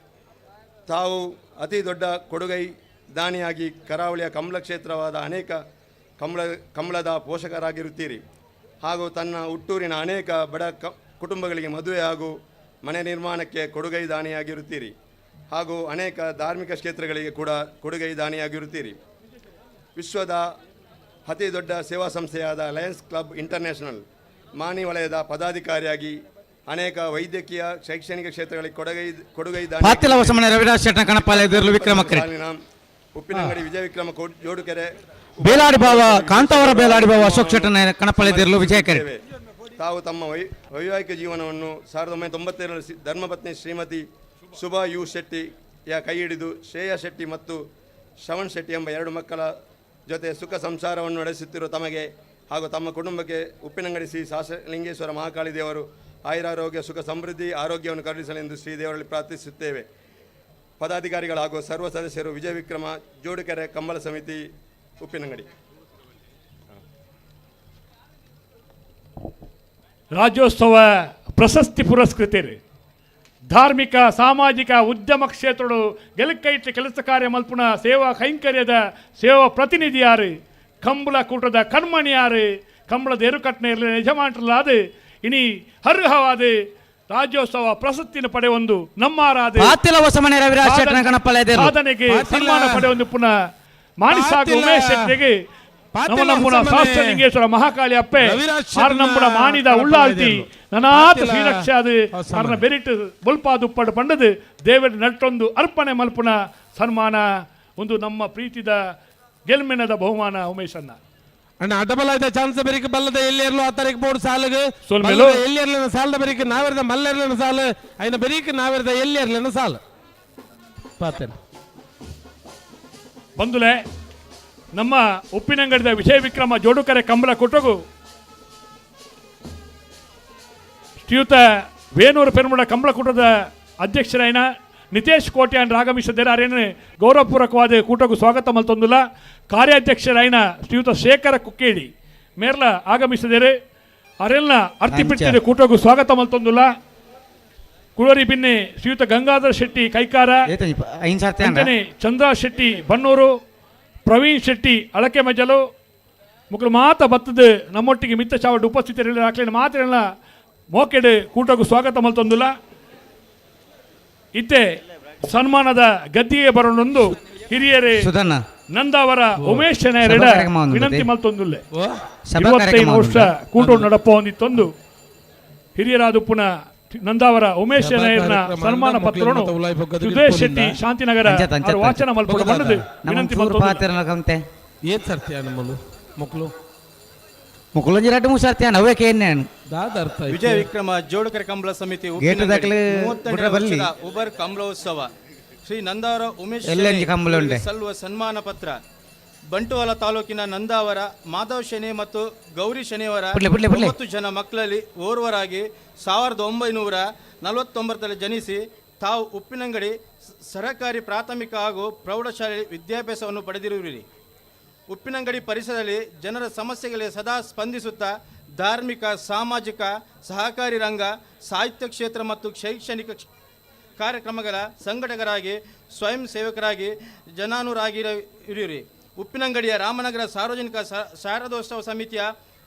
ತಾವು ಅತಿ ದೊಡ್ಡ ಕೊಡುಗೈ ದಾನಿಯಾಗಿ ಕರಾವಳಿಯ ಕಂಬಳ ಕ್ಷೇತ್ರವಾದ ಅನೇಕ ಕಂಬಳದ ಪೋಷಕರಾಗಿರುತ್ತೀರಿ. ಹಾಗೂ ತನ್ನ ಹುಟ್ಟೂರಿನ ಅನೇಕ ಬಡ ಕುಟುಂಬಗಳಿಗೆ ಮದುವೆ ಹಾಗೂ ಮನೆ ನಿರ್ಮಾಣಕ್ಕೆ ಕೊಡುಗೈ ದಾನಿಯಾಗಿರುತ್ತೀರಿ. ಹಾಗೂ ಅನೇಕ ಧಾರ್ಮಿಕ ಕ್ಷೇತ್ರಗಳಿಗೆ ಕೂಡ ಕೊಡುಗೈ ದಾನಿಯಾಗಿರುತ್ತೀರಿ. ವಿಶ್ವದ ಅತಿ ದೊಡ್ಡ ಸೇವಾ ಸಂಸ್ಥೆಯಾದ ಲಯನ್ಸ್ ಕ್ಲಬ್ ಇಂಟರ್ನ್ಯಾಷನಲ್ ಮಾನಿ ವಲಯದ ಪದಾಧಿಕಾರಿಯಾಗಿ ಅನೇಕ ವೈದ್ಯಕೀಯ ಶೈಕ್ಷಣಿಕ ಕ್ಷೇತ್ರಗಳಿಗೆ ಕೊಡುಗೈ ಉಪ್ಪಿನಂಗಡಿ ವಿಜಯ ವಿಕ್ರಮ ಜೋಡುಕೆರೆ ಬೇಲಾಡಿ ಭಾವ ಕಾಂತಾವರ ಬೇಲಾಡಿ ಭಾವ ಅಶೋಕ್ ಶೆಟ್ಟನ ಕಣಪಳೆದಿರಲು ವಿಜಯಕೆರೆ. ತಾವು ತಮ್ಮ ವೈವಾಹಿಕ ಜೀವನವನ್ನು 1997ರಲ್ಲಿ ಧರ್ಮಪತ್ನಿ ಶ್ರೀಮತಿ ಸುಭಾ ಯು ಶೆಟ್ಟಿಯ ಕೈ ಹಿಡಿದು ಶ್ರೇಯಾ ಶೆಟ್ಟಿ ಮತ್ತು ಶ್ರವಣ್ ಶೆಟ್ಟಿ ಎಂಬ 2 ಮಕ್ಕಳ ಜೊತೆ ಸುಖ ಸಂಸಾರವನ್ನು ನಡೆಸುತ್ತಿರುವ ತಮಗೆ ಹಾಗೂ ತಮ್ಮ ಕುಟುಂಬಕ್ಕೆ ಉಪ್ಪಿನಂಗಡಿ ಶ್ರೀ ಶಾಸಲಿಂಗೇಶ್ವರ ಮಹಾಕಾಳಿ ದೇವರು ಆಯುರಾರೋಗ್ಯ ಸುಖ ಸಮೃದ್ಧಿ ಆರೋಗ್ಯವನ್ನು ಕರುಣಿಸಲೆಂದು ಶ್ರೀದೇವರಲ್ಲಿ ಪ್ರಾರ್ಥಿಸುತ್ತೇವೆ. ಪದಾಧಿಕಾರಿಗಳು ಹಾಗೂ ಸರ್ವ ಸದಸ್ಯರು ವಿಜಯ ವಿಕ್ರಮ ಜೋಡುಕೆರೆ ಕಂಬಳ ಸಮಿತಿ ಉಪ್ಪಿನಂಗಡಿ. ರಾಜ್ಯೋತ್ಸವ ಪ್ರಶಸ್ತಿ ಪುರಸ್ಕೃತರು ಧಾರ್ಮಿಕ ಸಾಮಾಜಿಕ ಉದ್ಯಮ ಕ್ಷೇತ್ರಗಳು ಗೆಲುಕೈಟ್ಲ ಕೆಲಸ ಕಾರ್ಯ ಮಲ್ಪುಣ ಸೇವಾ ಕೈಂಕರ್ಯದ ಸೇವಾ ಪ್ರತಿನಿಧಿಯಾರು ಕಂಬಳ ಕೂಟದ ಕಣ್ಮಣಿಯಾರು ಕಂಬಳದ ಎರುಕಟ್ನ ಇರಲಿ ಯಜಮಾನರಲ್ಲಾದ ಇನಿ ಅರ್ಹವಾದ ರಾಜ್ಯೋತ್ಸವ ಪ್ರಶಸ್ತಿನ ಪಡೆಯೊಂದು ನಮ್ಮಾರಾದ ಸಾಧನೆಗೆ ಸನ್ಮಾನ ಪಡೆಯೊಂದು ಪುನಃ ಮಾಣಿಸಾಗು ಉಮೇಶ್ ಶೆಟ್ಟಿಗೆ ನಮ್ಮ ನಮ್ಮುನ ಶಾಸ್ತ್ರಲಿಂಗೇಶ್ವರ ಮಹಾಕಾಳಿ ಅಪ್ಪೆ ಆರ್ ನಮ್ಮುನ ಮಾನಿದ ಉಳ್ಳಾಳ್ತಿ ನನಾತ ಶ್ರೀರಕ್ಷ ಅದು ಅರ್ನ ಬೆರಿಟ್ ಬುಲ್ಪಾದುಪ್ಪಡು ಪಂಡದು ದೇವರ ನಟ್ಟೊಂದು ಅರ್ಪಣೆ ಮಲ್ಪುನ ಸನ್ಮಾನ ಒಂದು ನಮ್ಮ ಪ್ರೀತಿದ ಗೆಲ್ಮೆನದ ಬಹುಮಾನ ಉಮೇಶನ್ನ ಅಣ್ಣ ಅಡ್ಡಬಲಾಯ್ದ ಚಾನ್ಸ್ ಬರೀಕ್ ಬಲ್ಲದ ಎಲ್ಲಿರ್ಲು ಆ ತರಕ್ ಬೋರ್ಡ್ ಸಾಲಿಗೆ ಎಲ್ಲಿರ್ಲಿನ ಸಾಲದ ಬರೀಕ್ ನಾವಿರ್ದ ಮಲ್ಲಿರ್ಲಿನ ಸಾಲು ಐನ ಬರೀಕ್ ನಾವಿರ್ದ ಎಲ್ಲಿರ್ಲಿನ ಸಾಲು ಪಾತೇನೆ ಬಂದುಲೆ ನಮ್ಮ ಉಪ್ಪಿನಂಗಡಿದ ವಿಜಯ ವಿಕ್ರಮ ಜೋಡುಕರೆ ಕಂಬಳ ಕೊಟ್ಟಗು ಶ್ರೀಯುತ ವೇಣೂರು ಪೆರುಮುಡ ಕಂಬಳ ಕೂಟದ ಅಧ್ಯಕ್ಷರಾಯಿನ ನಿತೇಶ್ ಕೋಟ್ಯಾನ್ ಆಗಮಿಸಿದ್ದಾರೆ ಅರೇನು ಗೌರವಪೂರ್ವಕವಾದ ಕೂಟಗೂ ಸ್ವಾಗತ ಮಲ್ತೊಂದುಲ್ಲ ಕಾರ್ಯಾಧ್ಯಕ್ಷರಾಯಿನ ಶ್ರೀಯುತ ಶೇಖರ ಕುಕ್ಕೇಡಿ ಮೇರ್ಲ ಆಗಮಿಸಿದ್ದಾರೆ ಅರೆಲ್ನ ಅರ್ತಿಪಿಟ್ಟಿದೆ ಕೂಟಗೂ ಸ್ವಾಗತ ಮಲ್ತೊಂದುಲ್ಲ ಕುಳರಿ ಬಿನ್ನೆ ಶ್ರೀಯುತ ಗಂಗಾಧರ ಶೆಟ್ಟಿ ಕೈಕಾರ ಅಂಜನೆ ಚಂದ್ರ ಶೆಟ್ಟಿ ಬನ್ನೂರು ಪ್ರವೀಣ್ ಶೆಟ್ಟಿ ಅಳಕೆ ಮಜಲು ಮುಕ್ಕಳು ಮಾತ ಬತ್ತದು ನಮ್ಮೊಟ್ಟಿಗೆ ಮಿತ್ತ ಚಾವಡ್ ಉಪಸ್ಥಿತರಿಲ್ಲ ಆಕ್ಲಿನ ಮಾತೆಲ್ಲ ಮೋಕೆಡು ಕೂಟಗೂ ಸ್ವಾಗತ ಮಲ್ತೊಂದುಲ್ಲ ಇತ್ತೆ ಸನ್ಮಾನದ ಗದ್ದಿಗೆ ಬರೋಣೊಂದು ಹಿರಿಯರೇ ನಂದಾವರ ಉಮೇಶ್ ರೆಡ ವಿನಂತಿ ಮಲ್ತೊಂದುಲ್ಲೆ 25 ವರ್ಷ ಕೂಟ ನಡಪ ಹೊಂದಿತ್ತೊಂದು ಹಿರಿಯರಾದ ಪುನಃ ನಂದಾವರ ಉಮೇಶ್ ನಾಯರ್ನ ಸನ್ಮಾನ ಪತ್ರವನ್ನು ಸುದೇಶ್ ಶೆಟ್ಟಿ ಶಾಂತಿನಗರ ವಾಚನ ಮಲ್ಪಡ ಬಂದದು ವಿನಂತಿ ಮಲ್ತೊಂದು ಏನ್ ಸರ್ತಿ ನಮ್ಮದು ಮಕ್ಕಳು ಮುಕುಲಂಜಿರಾಟ ಮುಸಾರ್ತಿ ನವ್ಯಕ್ಕೆ ಏನೇನು ದಾದರ್ಥ ವಿಜಯ ವಿಕ್ರಮ ಜೋಡುಕರೆ ಕಂಬಳ ಸಮಿತಿ ಉಬರ್ ಕಂಬಳೋತ್ಸವ ಶ್ರೀ ನಂದಾವರ ಉಮೇಶ್ ಸಲ್ಲುವ ಸನ್ಮಾನ ಪತ್ರ ಬಂಟ್ವಾಳ ತಾಲೂಕಿನ ನಂದಾವರ ಮಾಧವ್ ಶೆನೆ ಮತ್ತು ಗೌರಿ ಶೆನೆಯವರ 9 ಜನ ಮಕ್ಕಳಲ್ಲಿ ಓರ್ವರಾಗಿ 1949 ಜನಿಸಿ ತಾವು ಉಪ್ಪಿನಂಗಡಿ ಸರಕಾರಿ ಪ್ರಾಥಮಿಕ ಹಾಗೂ ಪ್ರೌಢಶಾಲೆ ವಿದ್ಯಾಭ್ಯಾಸವನ್ನು ಪಡೆದಿರುವಿರಿ. ಉಪ್ಪಿನಂಗಡಿ ಪರಿಸರದಲ್ಲಿ ಜನರ ಸಮಸ್ಯೆಗಳಿಗೆ ಸದಾ ಸ್ಪಂದಿಸುತ್ತಾ ಧಾರ್ಮಿಕ, ಸಾಮಾಜಿಕ, ಸಹಕಾರಿ ರಂಗ, ಸಾಹಿತ್ಯ ಕ್ಷೇತ್ರ ಮತ್ತು ಶೈಕ್ಷಣಿಕ ಕಾರ್ಯಕ್ರಮಗಳ ಸಂಘಟಕರಾಗಿ ಸ್ವಯಂ ಸೇವಕರಾಗಿ ಜನಾನುರಾಗಿರುವಿರಿ. ಉಪ್ಪಿನಂಗಡಿಯ ರಾಮನಗರ ಸಾರ್ವಜನಿಕ ಶಾರದೋತ್ಸವ ಸಮಿತಿಯ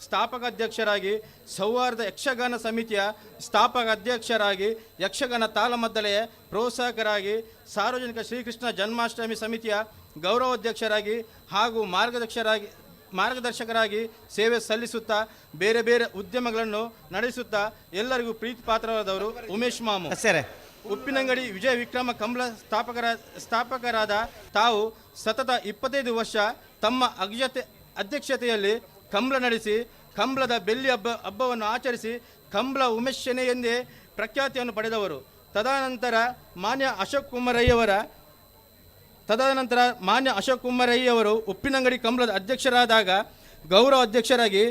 ಸ್ಥಾಪಕ ಅಧ್ಯಕ್ಷರಾಗಿ, ಸೌಹಾರ್ದ ಯಕ್ಷಗಾನ ಸಮಿತಿಯ ಸ್ಥಾಪಕ ಅಧ್ಯಕ್ಷರಾಗಿ, ಯಕ್ಷಗಾನ ತಾಳಮದ್ದಳೆಯ ಪ್ರೋತ್ಸಾಹಕರಾಗಿ, ಸಾರ್ವಜನಿಕ ಶ್ರೀಕೃಷ್ಣ ಜನ್ಮಾಷ್ಟಮಿ ಸಮಿತಿಯ ಗೌರವಾಧ್ಯಕ್ಷರಾಗಿ ಹಾಗೂ ಮಾರ್ಗದರ್ಶಕರಾಗಿ ಸೇವೆ ಸಲ್ಲಿಸುತ್ತಾ ಬೇರೆ ಬೇರೆ ಉದ್ಯಮಗಳನ್ನು ನಡೆಸುತ್ತಾ ಎಲ್ಲರಿಗೂ ಪ್ರೀತಿ ಪಾತ್ರರಾದವರು ಉಮೇಶ್ ಮಾಮು. ಉಪ್ಪಿನಂಗಡಿ ವಿಜಯ ವಿಕ್ರಮ ಕಂಬಳ ಸ್ಥಾಪಕರಾದ ತಾವು ಸತತ 25 ವರ್ಷ ತಮ್ಮ ಅಧ್ಯಕ್ಷತೆಯಲ್ಲಿ ಕಂಬಳ ನಡೆಸಿ ಕಂಬಳದ ಬೆಳ್ಳಿ ಹಬ್ಬವನ್ನು ಆಚರಿಸಿ ಕಂಬಳ ಉಮೇಶ್ ಶೆನೆ ಎಂದೇ ಪ್ರಖ್ಯಾತಿಯನ್ನು ಪಡೆದವರು. ತದನಂತರ ಮಾನ್ಯ ಅಶೋಕ್ ಕುಮಾರಯ್ಯವರು ಉಪ್ಪಿನಂಗಡಿ ಕಂಬಳದ ಅಧ್ಯಕ್ಷರಾದಾಗ ಗೌರವ ಅಧ್ಯಕ್ಷರಾಗಿ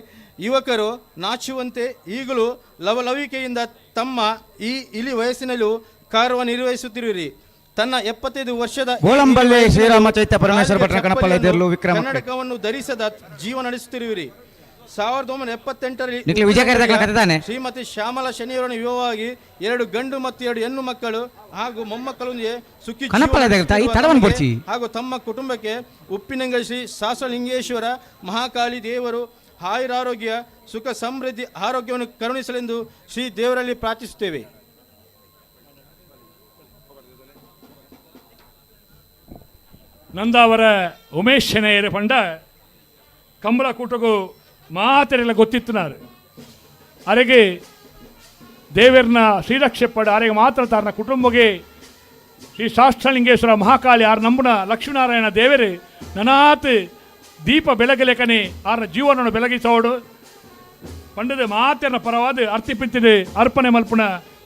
ಯುವಕರು ನಾಚುವಂತೆ ಈಗಲೂ ಲವಲವಿಕೆಯಿಂದ ತಮ್ಮ ಈ ಇಳಿ ವಯಸ್ಸಿನಲ್ಲೂ ಕಾರ್ಯನಿರ್ವಹಿಸುತ್ತಿರುವಿರಿ. ತನ್ನ 75 ವರ್ಷದ ಕನ್ನಡಕವನ್ನು ಧರಿಸದ ಜೀವ ನಡೆಸುತ್ತಿರುವಿರಿ. 1978ರಲ್ಲಿ ಶ್ರೀಮತಿ ಶ್ಯಾಮಲಾ ಶೆನೆಯವರನ್ನು ವಿವಾಹವಾಗಿ 2 ಗಂಡು ಮತ್ತು 2 ಹೆಣ್ಣು ಮಕ್ಕಳು ಹಾಗೂ ಮೊಮ್ಮಕ್ಕಳೊಂದಿಗೆ ಸುಖಿ ಹಾಗೂ ತಮ್ಮ ಕುಟುಂಬಕ್ಕೆ ಉಪ್ಪಿನಂಗಡಿ ಶ್ರೀ ಶಾಸ್ತ್ರಲಿಂಗೇಶ್ವರ ಮಹಾಕಾಳಿ ದೇವರು ಆಯುರಾರೋಗ್ಯ, ಸುಖ ಸಮೃದ್ಧಿ, ಆರೋಗ್ಯವನ್ನು ಕರುಣಿಸಲೆಂದು ಶ್ರೀ ದೇವರಲ್ಲಿ ಪ್ರಾರ್ಥಿಸುತ್ತೇವೆ. ನಂದಾವರ ಉಮೇಶ್ ಶೆನೆಯರ ಪಂಡ ಕಂಬಳ ಕೂಟಗೂ ಮಾತೆರೆಲ್ಲ ಗೊತ್ತಿತ್ತನಾರು ಅರೆಗೆ ದೇವರನ್ನ ಶ್ರೀರಕ್ಷೆಪ್ಪಡ ಅರೆಗೆ ಮಾತ್ರ ತಾರನ ಕುಟುಂಬಗೆ ಶ್ರೀ ಶಾಸ್ತ್ರಲಿಂಗೇಶ್ವರ ಮಹಾಕಾಳಿ ಆರು ನಂಬುನ ಲಕ್ಷ್ಮೀನಾರಾಯಣ ದೇವರೇ ನನಾತ್ ದೀಪ ಬೆಳಗಲೆಕನೆ ಆರನ ಜೀವನವನ್ನು ಬೆಳಗಿಸೋಡು ಪಂಡದ ಮಾತೆರನ ಪರವಾದ ಅರ್ತಿಪಿತ್ತಿದೆ ಅರ್ಪಣೆ ಮಲ್ಪುನ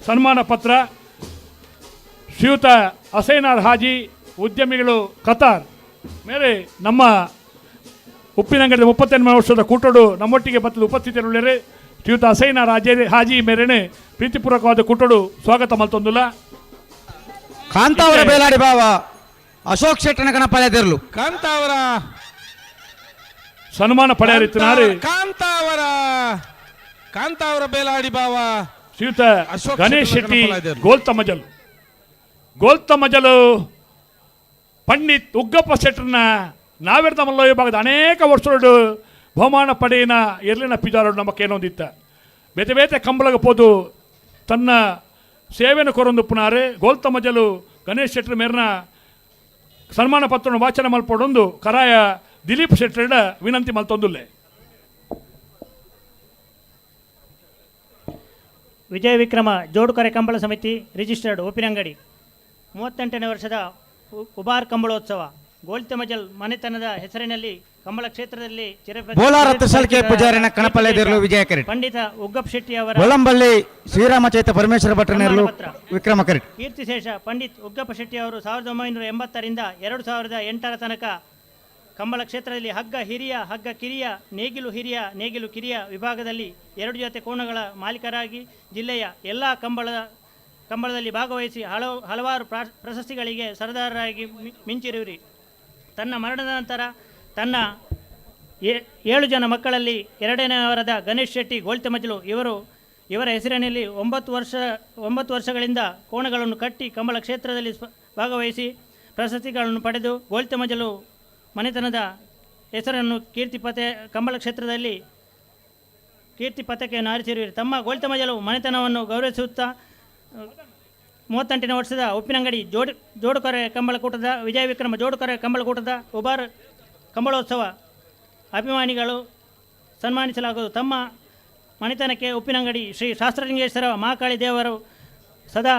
ಸನ್ಮಾನ ಪತ್ರ ಶ್ರೀಯುತ ಹಸೈನಾರ್ ಹಾಜಿ ಉದ್ಯಮಿಗಳು ಕತಾರ್ ಮೇಲೆ ನಮ್ಮ ಉಪ್ಪಿನಂಗಡಿದ 38 ವರ್ಷದ ಕೂಟೋಡು ನಮ್ಮೊಟ್ಟಿಗೆ ಬತ್ತದ ಉಪಸ್ಥಿತರುಳ್ಳರೆ ಶ್ರೀಯುತ ಹಸೈನಾರ್ ಹಾಜಿ ಮೇರೆನೆ ಪ್ರೀತಿಪೂರ್ವಕವಾದ ಕೂಟೋಡು ಸ್ವಾಗತ ಮಲ್ತೊಂದುಲ್ಲ. ಕಾಂತಾವರ ಬೇಲಾಡಿ ಬಾವ ಅಶೋಕ್ ಶೆಟ್ಟನ ಗಣಪಳೆದಿರಲು ಕಾಂತಾವರ ಸನ್ಮಾನ ಪಡೆಯರಿತ್ತಿನಾರೆ ಕಾಂತಾವರ ಬೇಲಾಡಿ ಬಾವ ಶ್ರೀಯುತ ಗಣೇಶ್ ಶೆಟ್ಟಿ ಗೋಲ್ತಮಜಲು ಪಂಡಿತ್ ಉಗ್ಗಪ್ಪ ಶೆಟ್ಟರ್ನ ನಾವೆರ್ದ ಮಲ್ಲಯ್ಯ ಭಾಗದ ಅನೇಕ ವರ್ಷಗಳು ಬಹುಮಾನ ಪಡೆಯಿನ ಎರ್ಲಿನ ಪಿಜಾರೋಡು ನಮಕ್ಕೇನೊಂದಿತ್ತ ಬೇತೆ ಬೇತೆ ಕಂಬಳಗ ಪೋದು ತನ್ನ ಸೇವೆಯನ್ನು ಕೊರೊಂದು ಪುನಾರೆ ಗೋಲ್ತಮಜಲು ಗಣೇಶ್ ಶೆಟ್ಟರ್ ಮೇರ್ನ ಸನ್ಮಾನ ಪತ್ರವನ್ನು ವಾಚನ ಮಲ್ಪಡೊಂದು ಕರಾಯ ದಿಲೀಪ್ ಶೆಟ್ಟರ್ನ ವಿನಂತಿ ಮಲ್ತೊಂದುಲ್ಲೆ. ವಿಜಯ ವಿಕ್ರಮ ಜೋಡುಕರೆ ಕಂಬಳ ಸಮಿತಿ ರಿಜಿಸ್ಟರ್ಡ್ ಉಪ್ಪಿನಂಗಡಿ 38ನೇ ವರ್ಷದ ಉಬಾರ್ ಕಂಬಳೋತ್ಸವ ಗೋಲ್ತೆ ಮಜಲ್ ಮನೆತನದ ಹೆಸರಿನಲ್ಲಿ ಕಂಬಳ ಕ್ಷೇತ್ರದಲ್ಲಿ ಪೂಜಾರಿನ ಕಣಪಲ್ಲೆದಿರಲು ವಿಜಯ ಕರೆಟ್ ಪಂಡಿತ ಉಗ್ಗಪ್ ಶೆಟ್ಟಿ ಅವರ ಒಳಂಬಳ್ಳಿ ಶ್ರೀರಾಮಚೈತ ಪರಮೇಶ್ವರ ಭಟ್ಟನೇರಲು ವಿಕ್ರಮ ಕರೆಟ್ ಕೀರ್ತಿಶೇಷ ಪಂಡಿತ್ ಉಗ್ಗಪ್ಪ ಶೆಟ್ಟಿ ಅವರು 1980ರಿಂದ 2008ರ ತನಕ ಕಂಬಳ ಕ್ಷೇತ್ರದಲ್ಲಿ ಹಗ್ಗ ಹಿರಿಯ ಹಗ್ಗ ಕಿರಿಯ ನೇಗಿಲು ಹಿರಿಯ ನೇಗಿಲು ಕಿರಿಯ ವಿಭಾಗದಲ್ಲಿ 2 ಜೊತೆ ಕೋಣಗಳ ಮಾಲೀಕರಾಗಿ ಜಿಲ್ಲೆಯ ಎಲ್ಲ ಕಂಬಳದಲ್ಲಿ ಭಾಗವಹಿಸಿ ಹಲವಾರು ಪ್ರಶಸ್ತಿಗಳಿಗೆ ಸರದಾರರಾಗಿ ಮಿಂಚಿರುವಿರಿ. ತನ್ನ ಮರಣದ ನಂತರ ತನ್ನ 7 ಜನ ಮಕ್ಕಳಲ್ಲಿ 2ನೇಯವರಾದ ಗಣೇಶ್ ಶೆಟ್ಟಿ ಗೋಲ್ತೆಮಜಲು ಇವರ ಹೆಸರಿನಲ್ಲಿ 9 ವರ್ಷಗಳಿಂದ ಕೋಣಗಳನ್ನು ಕಟ್ಟಿ ಕಂಬಳ ಕ್ಷೇತ್ರದಲ್ಲಿ ಭಾಗವಹಿಸಿ ಪ್ರಶಸ್ತಿಗಳನ್ನು ಪಡೆದು ಗೋಲ್ತೆಮಜಲು ಮನೆತನದ ಹೆಸರನ್ನು ಕಂಬಳ ಕ್ಷೇತ್ರದಲ್ಲಿ ಕೀರ್ತಿ ಪತಾಕೆಯನ್ನು ಹಾರಿಸಿರುವಿರಿ. ತಮ್ಮ ಗೋಲ್ತೆಮಜಲು ಮನೆತನವನ್ನು ಗೌರವಿಸುತ್ತಾ 38ನೇ ವರ್ಷದ ಉಪ್ಪಿನಂಗಡಿ ಜೋಡುಕರೆ ಕಂಬಳಕೂಟದ ವಿಜಯ ವಿಕ್ರಮ ಜೋಡುಕರೆ ಕಂಬಳಕೂಟದ ಉಬಾರ್ ಕಂಬಳೋತ್ಸವ ಅಭಿಮಾನಿಗಳು ಸನ್ಮಾನಿಸಲಾಗುವುದು. ತಮ್ಮ ಮನೆತನಕ್ಕೆ ಉಪ್ಪಿನಂಗಡಿ ಶ್ರೀ ಶಾಸ್ತ್ರಲಿಂಗೇಶ್ವರ ಮಹಾಕಾಳಿ ದೇವರು ಸದಾ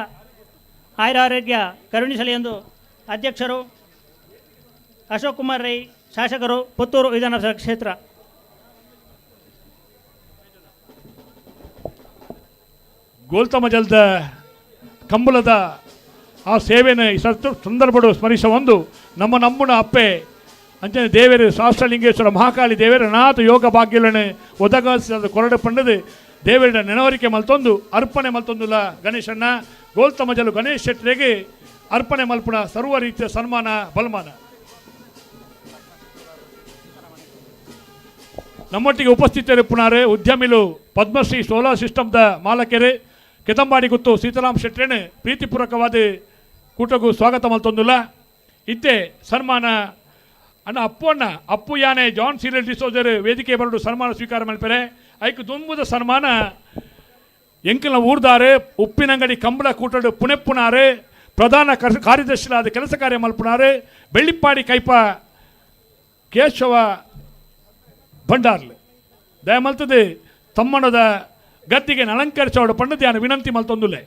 ಆಯುರಾರೋಗ್ಯ ಕರುಣಿಸಲಿ ಎಂದು ಅಧ್ಯಕ್ಷರು ಅಶೋಕ್ ಕುಮಾರ್ ರೈ, ಶಾಸಕರು, ಪುತ್ತೂರು ವಿಧಾನಸಭಾ ಕ್ಷೇತ್ರ. ಗೋಲ್ತಮಜಲ್ದ ಕಂಬಳದ ಆ ಸೇವೆನ ಈ ಸಂದರ್ಭಡು ಸ್ಮರಿಸ ಒಂದು ನಮ್ಮನ ಅಪ್ಪೆ ಅಂಚನೆ ದೇವೇರು ಶಾಸ್ತ್ರಲಿಂಗೇಶ್ವರ ಮಹಾಕಾಳಿ ದೇವೇರ ನಾಥ ಯೋಗ ಭಾಗ್ಯಗಳನ್ನು ಒದಗಿಸಿದ ಕೊರಡು ಪಂಡದು ದೇವೇರ ನೆನವರಿಕೆ ಮಲ್ತೊಂದು ಅರ್ಪಣೆ ಮಲ್ತೊಂದುಲ್ಲ ಗಣೇಶಣ್ಣ ಗೋಲ್ತಮಜಲು ಗಣೇಶ್ ಶೆಟ್ಟರಿಗೆ ಅರ್ಪಣೆ ಮಲ್ಪುಣ ಸರ್ವ ರೀತಿಯ ಸನ್ಮಾನ ಬಲ್ಮಾನ. ನಮ್ಮೊಟ್ಟಿಗೆ ಉಪಸ್ಥಿತರಿಪ್ಪುನಾರೆ ಉದ್ಯಮಿಲು ಪದ್ಮಶ್ರೀ ಸೋಲಾರ್ ಸಿಸ್ಟಮ್ದ ಮಾಲಕೆರೆ ಕೆದಂಬಾಡಿ ಗುತ್ತು ಸೀತಾರಾಮ್ ಶೆಟ್ಟರೇನು ಪ್ರೀತಿಪೂರ್ವಕವಾದ ಕೂಟಗೂ ಸ್ವಾಗತ ಮಲ್ತೊಂದುಲ್ಲ. ಇತ್ತೆ ಸನ್ಮಾನ ಅಣ್ಣ ಅಪ್ಪು ಯಾನೆ ಜಾನ್ ಸೀರಿಯಲ್ ಡಿಸೋಜರ್ ವೇದಿಕೆ ಬರಡು ಸನ್ಮಾನ ಸ್ವೀಕಾರ ಮಲ್ಪೆರೆ ಐಕ್ ದುಂಬುದ ಸನ್ಮಾನ ಎಂಕಲ್ನ ಊರ್ದಾರೆ ಉಪ್ಪಿನಂಗಡಿ ಕಂಬಳ ಕೂಟಡು ಪುಣೆಪ್ಪುನಾರೆ ಪ್ರಧಾನ ಕಾರ್ಯದರ್ಶಿಲಾದ ಕೆಲಸ ಕಾರ್ಯ ಮಲ್ಪುನಾರೆ ಬೆಳ್ಳಿಪ್ಪಾಡಿ ಕೈಪ ಕೇಶವ ಭಂಡಾರ್ಲು ದಯಮಲ್ತದೆ ತಮ್ಮಣದ ಗದ್ದಿಗೆ ಅಲಂಕರಿಸೋಡು ಪಂಡದ್ಯಾನ ವಿನಂತಿ ಮಲ್ತೊಂದುಲೆ.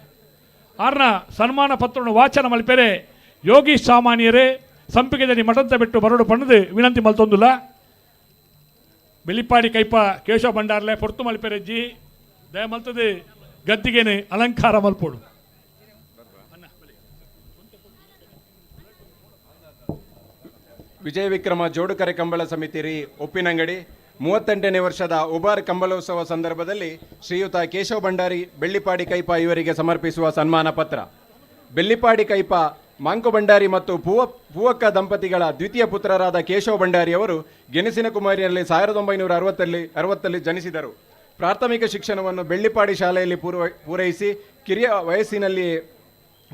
ಆರ್ನ ಸನ್ಮಾನ ಪತ್ರವನ್ನು ವಾಚನ ಮಲ್ಪೆರೆ ಯೋಗಿ ಸಾಮಾನ್ಯರೇ ಸಂಪಿಗೆದನಿ ಮಠಂತ ಬಿಟ್ಟು ಬರೋಡು ಪಣ್ಣದು ವಿನಂತಿ ಮಲ್ತೊಂದುಲ್ಲ. ಬೆಳ್ಳಿಪ್ಪಾಡಿ ಕೈಪ ಕೇಶವ ಭಂಡಾರ್ಲೆ ಪೊರ್ತು ಮಲ್ಪೆರೆಜ್ಜಿ ದಯಮಲ್ತದೆ ಗದ್ದಿಗೆನೆ ಅಲಂಕಾರ ಮಲ್ಪೋಡು. ವಿಜಯ ವಿಕ್ರಮ ಜೋಡುಕರೆ ಕಂಬಳ ಸಮಿತಿ ರೀ ಉಪ್ಪಿನಂಗಡಿ 38ನೇ ವರ್ಷದ ಉಬಾರ್ ಕಂಬಳೋತ್ಸವ ಸಂದರ್ಭದಲ್ಲಿ ಶ್ರೀಯುತ ಕೇಶವ ಭಂಡಾರಿ ಬೆಳ್ಳಿಪಾಡಿ ಕೈಪ ಇವರಿಗೆ ಸಮರ್ಪಿಸುವ ಸನ್ಮಾನ ಪತ್ರ. ಬೆಳ್ಳಿಪಾಡಿ ಕೈಪ ಮಾಂಕು ಭಂಡಾರಿ ಮತ್ತು ಪೂವಕ್ಕ ದಂಪತಿಗಳ ದ್ವಿತೀಯ ಪುತ್ರರಾದ ಕೇಶವ ಭಂಡಾರಿಯವರು ಗೆಣಸಿನ ಕುಮಾರಿಯಲ್ಲಿ 1960ರಲ್ಲಿ ಜನಿಸಿದರು. ಪ್ರಾಥಮಿಕ ಶಿಕ್ಷಣವನ್ನು ಬೆಳ್ಳಿಪಾಡಿ ಶಾಲೆಯಲ್ಲಿ ಪೂರೈಸಿ ಕಿರಿಯ ವಯಸ್ಸಿನಲ್ಲಿ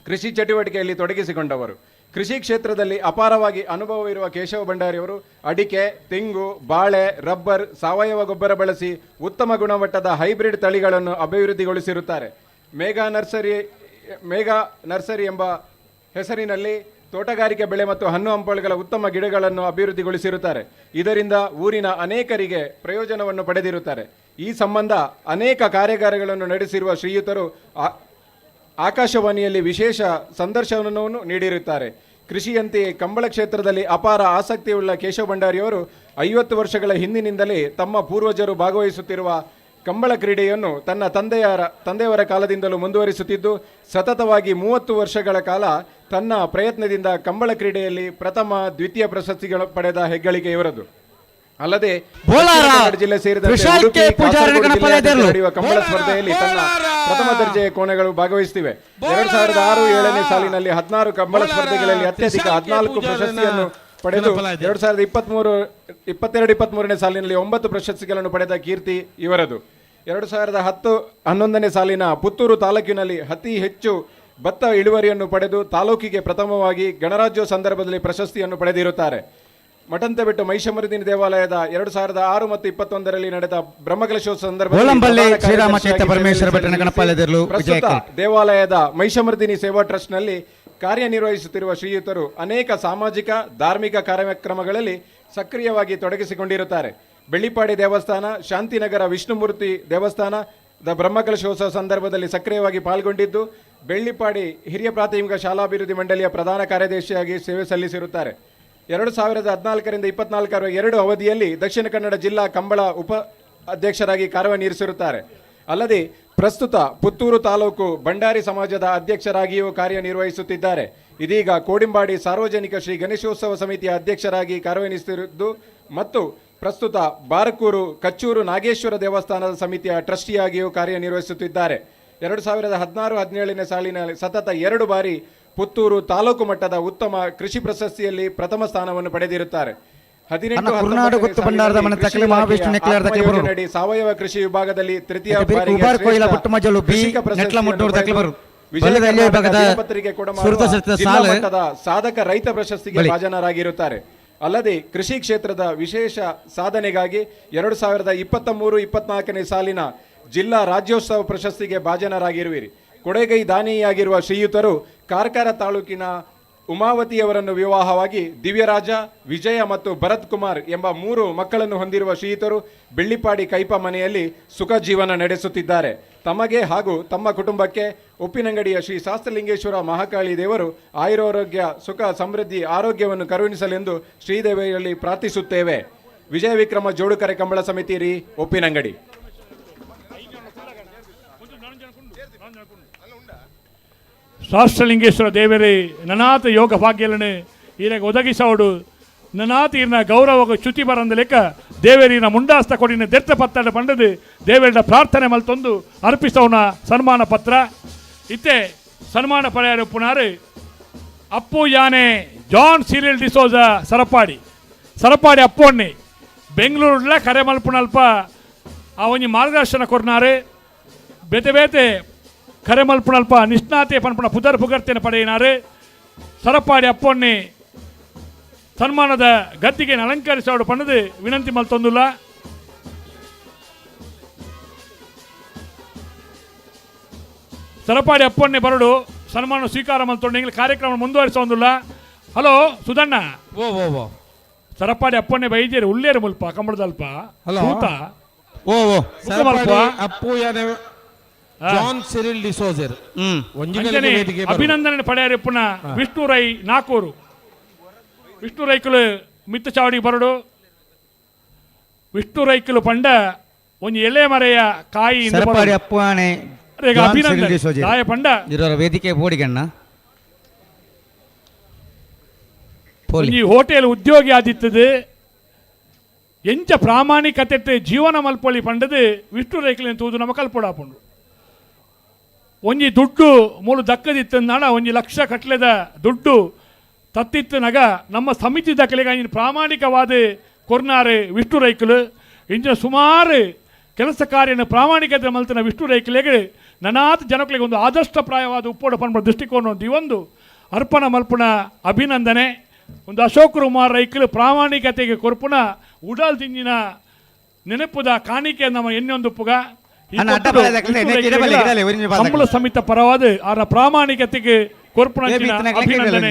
ಕೃಷಿ ಚಟುವಟಿಕೆಯಲ್ಲಿ ತೊಡಗಿಸಿಕೊಂಡವರು. ಕೃಷಿ ಕ್ಷೇತ್ರದಲ್ಲಿ ಅಪಾರವಾಗಿ ಅನುಭವವಿರುವ ಕೇಶವ ಭಂಡಾರಿಯವರು ಅಡಿಕೆ, ತೆಂಗು, ಬಾಳೆ, ರಬ್ಬರ್, ಸಾವಯವ ಗೊಬ್ಬರ ಬಳಸಿ ಉತ್ತಮ ಗುಣಮಟ್ಟದ ಹೈಬ್ರಿಡ್ ತಳಿಗಳನ್ನು ಅಭಿವೃದ್ಧಿಗೊಳಿಸಿರುತ್ತಾರೆ. ಮೇಘಾ ನರ್ಸರಿ ಎಂಬ ಹೆಸರಿನಲ್ಲಿ ತೋಟಗಾರಿಕೆ ಬೆಳೆ ಮತ್ತು ಹಣ್ಣು ಹಂಪಲುಗಳ ಉತ್ತಮ ಗಿಡಗಳನ್ನು ಅಭಿವೃದ್ಧಿಗೊಳಿಸಿರುತ್ತಾರೆ. ಇದರಿಂದ ಊರಿನ ಅನೇಕರಿಗೆ ಪ್ರಯೋಜನವನ್ನು ಪಡೆದಿರುತ್ತಾರೆ. ಈ ಸಂಬಂಧ ಅನೇಕ ಕಾರ್ಯಾಗಾರಗಳನ್ನು ನಡೆಸಿರುವ ಶ್ರೀಯುತರು ಆಕಾಶವಾಣಿಯಲ್ಲಿ ವಿಶೇಷ ಸಂದರ್ಶನವನ್ನು ನೀಡಿರುತ್ತಾರೆ. ಕೃಷಿಯಂತೆಯೇ ಕಂಬಳ ಕ್ಷೇತ್ರದಲ್ಲಿ ಅಪಾರ ಆಸಕ್ತಿಯುಳ್ಳ ಕೇಶವ ಭಂಡಾರಿಯವರು 50 ವರ್ಷಗಳ ಹಿಂದಿನಿಂದಲೇ ತಮ್ಮ ಪೂರ್ವಜರು ಭಾಗವಹಿಸುತ್ತಿರುವ ಕಂಬಳ ಕ್ರೀಡೆಯನ್ನು ತನ್ನ ತಂದೆಯವರ ಕಾಲದಿಂದಲೂ ಮುಂದುವರಿಸುತ್ತಿದ್ದು ಸತತವಾಗಿ 30 ವರ್ಷಗಳ ಕಾಲ ತನ್ನ ಪ್ರಯತ್ನದಿಂದ ಕಂಬಳ ಕ್ರೀಡೆಯಲ್ಲಿ ಪ್ರಥಮ, ದ್ವಿತೀಯ ಪ್ರಶಸ್ತಿಗಳು ಪಡೆದ ಹೆಗ್ಗಳಿಕೆ ಇವರದು. ಅಲ್ಲದೆ ಜಿಲ್ಲೆ ಸೇರಿದಂತೆ ನಡೆಯುವ ಕಂಬಳ ಸ್ಪರ್ಧೆಯಲ್ಲಿ ತನ್ನ ಪ್ರಥಮ ದರ್ಜೆಯ ಕೋಣಗಳು ಭಾಗವಹಿಸುತ್ತಿವೆ. 2006-7ನೇ ಸಾಲಿನಲ್ಲಿ 16 ಕಂಬಳ ಸ್ಪರ್ಧೆಗಳಲ್ಲಿ ಅತ್ಯಧಿಕ 14 ಪ್ರಶಸ್ತಿಯನ್ನು ಪಡೆದು 2022-23ನೇ ಸಾಲಿನಲ್ಲಿ 9 ಪ್ರಶಸ್ತಿಗಳನ್ನು ಪಡೆದ ಕೀರ್ತಿ ಇವರದು. 2010-11ನೇ ಸಾಲಿನ ಪುತ್ತೂರು ತಾಲೂಕಿನಲ್ಲಿ ಅತಿ ಹೆಚ್ಚು ಭತ್ತ ಇಳುವರಿಯನ್ನು ಪಡೆದು ತಾಲೂಕಿಗೆ ಪ್ರಥಮವಾಗಿ ಗಣರಾಜ್ಯೋತ್ಸವ ಸಂದರ್ಭದಲ್ಲಿ ಪ್ರಶಸ್ತಿಯನ್ನು ಪಡೆದಿರುತ್ತಾರೆ. ಮಠಂತಬೆಟ್ಟು ಮಹಿಷಮರ್ದಿನಿ ದೇವಾಲಯದ 2006 ಮತ್ತು 2021ರಲ್ಲಿ ನಡೆದ ಬ್ರಹ್ಮಕಲಶೋತ್ಸವ ಸಂದರ್ಭದಲ್ಲಿ ದೇವಾಲಯದ ಮಹಿಷಮರ್ದಿನಿ ಸೇವಾ ಟ್ರಸ್ಟ್ನಲ್ಲಿ ಕಾರ್ಯನಿರ್ವಹಿಸುತ್ತಿರುವ ಶ್ರೀಯುತರು ಅನೇಕ ಸಾಮಾಜಿಕ ಧಾರ್ಮಿಕ ಕಾರ್ಯಕ್ರಮಗಳಲ್ಲಿ ಸಕ್ರಿಯವಾಗಿ ತೊಡಗಿಸಿಕೊಂಡಿರುತ್ತಾರೆ. ಬೆಳ್ಳಿಪಾಡಿ ದೇವಸ್ಥಾನ, ಶಾಂತಿನಗರ ವಿಷ್ಣುಮೂರ್ತಿ ದೇವಸ್ಥಾನದ ಬ್ರಹ್ಮಕಲಶೋತ್ಸವ ಸಂದರ್ಭದಲ್ಲಿ ಸಕ್ರಿಯವಾಗಿ ಪಾಲ್ಗೊಂಡಿದ್ದು, ಬೆಳ್ಳಿಪಾಡಿ ಹಿರಿಯ ಪ್ರಾಥಮಿಕ ಶಾಲಾಭಿವೃದ್ಧಿ ಮಂಡಳಿಯ ಪ್ರಧಾನ ಕಾರ್ಯದರ್ಶಿಯಾಗಿ ಸೇವೆ ಸಲ್ಲಿಸಿರುತ್ತಾರೆ. 2014ರಿಂದ 24ರ 2 ಅವಧಿಯಲ್ಲಿ ದಕ್ಷಿಣ ಕನ್ನಡ ಜಿಲ್ಲಾ ಕಂಬಳ ಉಪ ಅಧ್ಯಕ್ಷರಾಗಿ ಕಾರ್ಯನಿರ್ವಹಿಸಿರುತ್ತಾರೆ. ಅಲ್ಲದೆ ಪ್ರಸ್ತುತ ಪುತ್ತೂರು ತಾಲೂಕು ಭಂಡಾರಿ ಸಮಾಜದ ಅಧ್ಯಕ್ಷರಾಗಿಯೂ ಕಾರ್ಯನಿರ್ವಹಿಸುತ್ತಿದ್ದಾರೆ. ಇದೀಗ ಕೋಡಿಂಬಾಡಿ ಸಾರ್ವಜನಿಕ ಶ್ರೀ ಗಣೇಶೋತ್ಸವ ಸಮಿತಿಯ ಅಧ್ಯಕ್ಷರಾಗಿ ಕಾರ್ಯನಿರ್ವಹಿಸುತ್ತಿರುವುದು ಮತ್ತು ಪ್ರಸ್ತುತ ಬಾರಕೂರು ಕಚ್ಚೂರು ನಾಗೇಶ್ವರ ದೇವಸ್ಥಾನದ ಸಮಿತಿಯ ಟ್ರಸ್ಟಿಯಾಗಿಯೂ ಕಾರ್ಯನಿರ್ವಹಿಸುತ್ತಿದ್ದಾರೆ. 2016-17ನೇ ಸಾಲಿನಲ್ಲಿ ಸತತ 2 ಬಾರಿ ಪುತ್ತೂರು ತಾಲೂಕು ಮಟ್ಟದ ಉತ್ತಮ ಕೃಷಿ ಪ್ರಶಸ್ತಿಯಲ್ಲಿ ಪ್ರಥಮ ಸ್ಥಾನವನ್ನು ಪಡೆದಿರುತ್ತಾರೆ. 18 ಸಾವಯವ ಕೃಷಿ ವಿಭಾಗದಲ್ಲಿ ತೃತೀಯ ಸಾಧಕ ರೈತ ಪ್ರಶಸ್ತಿಗೆ ಭಾಜನರಾಗಿರುತ್ತಾರೆ. ಅಲ್ಲದೆ ಕೃಷಿ ಕ್ಷೇತ್ರದ ವಿಶೇಷ ಸಾಧನೆಗಾಗಿ 2023-24ನೇ ಸಾಲಿನ ಜಿಲ್ಲಾ ರಾಜ್ಯೋತ್ಸವ ಪ್ರಶಸ್ತಿಗೆ ಭಾಜನರಾಗಿರುವಿರಿ. ಕೊಡೆಗೈ ದಾನಿಯಾಗಿರುವ ಶ್ರೀಯುತರು ಕಾರ್ಕಳ ತಾಲೂಕಿನ ಉಮಾವತಿಯವರನ್ನು ವಿವಾಹವಾಗಿ ದಿವ್ಯರಾಜ, ವಿಜಯ ಮತ್ತು ಭರತ್ ಕುಮಾರ್ ಎಂಬ 3 ಮಕ್ಕಳನ್ನು ಹೊಂದಿರುವ ಶ್ರೀಯುತರು ಬೆಳ್ಳಿಪಾಡಿ ಕೈಪ ಮನೆಯಲ್ಲಿ ಸುಖ ಜೀವನ ನಡೆಸುತ್ತಿದ್ದಾರೆ. ತಮಗೆ ಹಾಗೂ ತಮ್ಮ ಕುಟುಂಬಕ್ಕೆ ಉಪ್ಪಿನಂಗಡಿಯ ಶ್ರೀ ಶಾಸ್ತ್ರಲಿಂಗೇಶ್ವರ ಮಹಾಕಾಳಿ ದೇವರು ಆಯುರಾರೋಗ್ಯ, ಸುಖ, ಸಮೃದ್ಧಿ, ಆರೋಗ್ಯವನ್ನು ಕರುಣಿಸಲೆಂದು ಶ್ರೀದೇವಿಯಲ್ಲಿ ಪ್ರಾರ್ಥಿಸುತ್ತೇವೆ. ವಿಜಯ ವಿಕ್ರಮ ಜೋಡುಕರೆ ಕಂಬಳ ಸಮಿತಿ ರೀ ಉಪ್ಪಿನಂಗಡಿ. ಶಾಸ್ತ್ರಲಿಂಗೇಶ್ವರ ದೇವರೇ ನನಾಥ ಯೋಗ ಭಾಗ್ಯలను ఈయనకు ಒದಗಿಸೋಡು ನನಾಥ ఈయన ಗೌರವ ಚ್ಯುತಿ ಬರಂದ ಲೆಕ್ಕ ದೇವರಿನ ಮುಂಡಾಸ್ತ ಕೊಡಿನ ದೆರ್ತ ಪತ್ತಡ ಪಂಡದು ದೇವರ ಪ್ರಾರ್ಥನೆ ಮಲ್ತೊಂದು ಅರ್ಪಿಸೋಣ ಸನ್ಮಾನ ಪತ್ರ. ಇತ್ತೆ ಸನ್ಮಾನ ಪಡೆಯರು ಪುನಾರು ಅಪ್ಪು ಯಾನೆ ಜಾನ್ ಸೀರಿಯಲ್ ಡಿಸೋಜ ಸರಪಾಡಿ ಅಪ್ಪೊಣ್ಣೆ ಬೆಂಗಳೂರುಲ ಕರೆ ಮಲ್ಪುನಲ್ಪ ಆ ಒಂಜಿ ಮಾರ್ಗದರ್ಶನ ಕೊರ್ನಾರು. ಬೇತೆ ಕರೆ ಮಲ್ಪುನಲ್ಪ ನಿಷ್ಣಾತೆ ಪನ್ಪುಣ ಪುದರ್ ಪುಗರ್ತೆನ ಪಡೆಯಿನಾರು. ಸರಪಾಡಿ ಅಪ್ಪೊಣ್ಣೆ ಸನ್ಮಾನದ ಗದ್ದಿಗೆ ಅಲಂಕರಿಸೋಡು ಪಣ್ಣದು ವಿನಂತಿ ಮಲ್ತೊಂದುಲ್ಲ. ಸರಪಾಡಿ ಅಪ್ಪೊಣ್ಣೆ ಬರಡು ಸನ್ಮಾನ ಸ್ವೀಕಾರ ಮಲ್ತೊಂಡು ಕಾರ್ಯಕ್ರಮ ಮುಂದುವರಿಸೋದಿಲ್ಲ. ಹಲೋ ಸುಧಣ್ಣ, ಸರಪಾಡಿ ಅಪ್ಪೊಣ್ಣೆ ಬೈಜೇರಿ ಉಳ್ಳೇರು ಮುಲ್ಪ ಕಂಬಳದಲ್ಪ ಜಾನ್ ಸಿರಿಲ್ ಡಿಸೋಜರ್ ಅಭಿನಂದನೆ ಪಡೆಯರು ಪುನಃ ವಿಷ್ಣು ರೈ ನಾಕೂರು. ವಿಷ್ಣು ರೈಕುಲು ಮಿತ್ತ ಚಾವಡಿ ಬರಡು. ವಿಷ್ಣು ರೈಕುಲು ಪಂಡ ಒಂದು ಎಲೆ ಮರೆಯ ಕಾಯಿ ಅಭಿನಂದನೆ ಪಂಡ ವೇದಿಕೆ ಬೋಡಿಗಣ್ಣ ಈ ಹೋಟೆಲ್ ಉದ್ಯೋಗಿ ಆದಿತ್ತದು ಎಂಚ ಪ್ರಾಮಾಣಿಕತೆ ಜೀವನ ಮಲ್ಪೊಳಿ ಪಂಡದು ವಿಷ್ಣು ರೈಕಲಿನ ತೂದು ನಮ್ಮ ಕಲ್ಪೊಡಾಪುಂಡು. ಒಂಜಿ ದುಡ್ಡು ಮೂಲು ದಕ್ಕದಿತ್ತಂದಾಣ 1 ಲಕ್ಷ ಕಟ್ಲೆದ ದುಡ್ಡು ತತ್ತಿತ್ತನಗ ನಮ್ಮ ಸಮಿತಿ ದಕ್ಕಲಿಗ ಪ್ರಾಮಾಣಿಕವಾದ ಕೊರ್ನಾರು ವಿಷ್ಣು ರೈಕಲು ಇಂಚಿನ ಸುಮಾರು ಕೆಲಸ ಕಾರ್ಯನ ಪ್ರಾಮಾಣಿಕತೆ ಮಲ್ತಿನ ವಿಷ್ಣು ರೈಕಲಿಗೆ ನನಾಥ ಜನಗಳಿಗೆ ಒಂದು ಆದರ್ಶಪ್ರಾಯವಾದ ಉಪ್ಪೋಡ ಪನ್ಬ ದೃಷ್ಟಿಕೋನ ಒಂದು ಇವೊಂದು ಅರ್ಪಣ ಮಲ್ಪುಣ ಅಭಿನಂದನೆ. ಒಂದು ಅಶೋಕ್ ಕುಮಾರ್ ರೈಕಲು ಪ್ರಾಮಾಣಿಕತೆಗೆ ಕೊರ್ಪುಣ ಉಡಾಲ್ ತಿಂಜಿನ ನೆನಪುದ ಕಾಣಿಕೆ ನಮ್ಮ ಎನ್ನೊಂದುಪ್ಪುಗ ಕಂಬಳ ಸಮಿತ ಪರವಾದ ಅವರ ಪ್ರಾಮಾಣಿಕತೆಗೆ ಕೊರ್ಪುಣ ಅಭಿನಂದನೆ.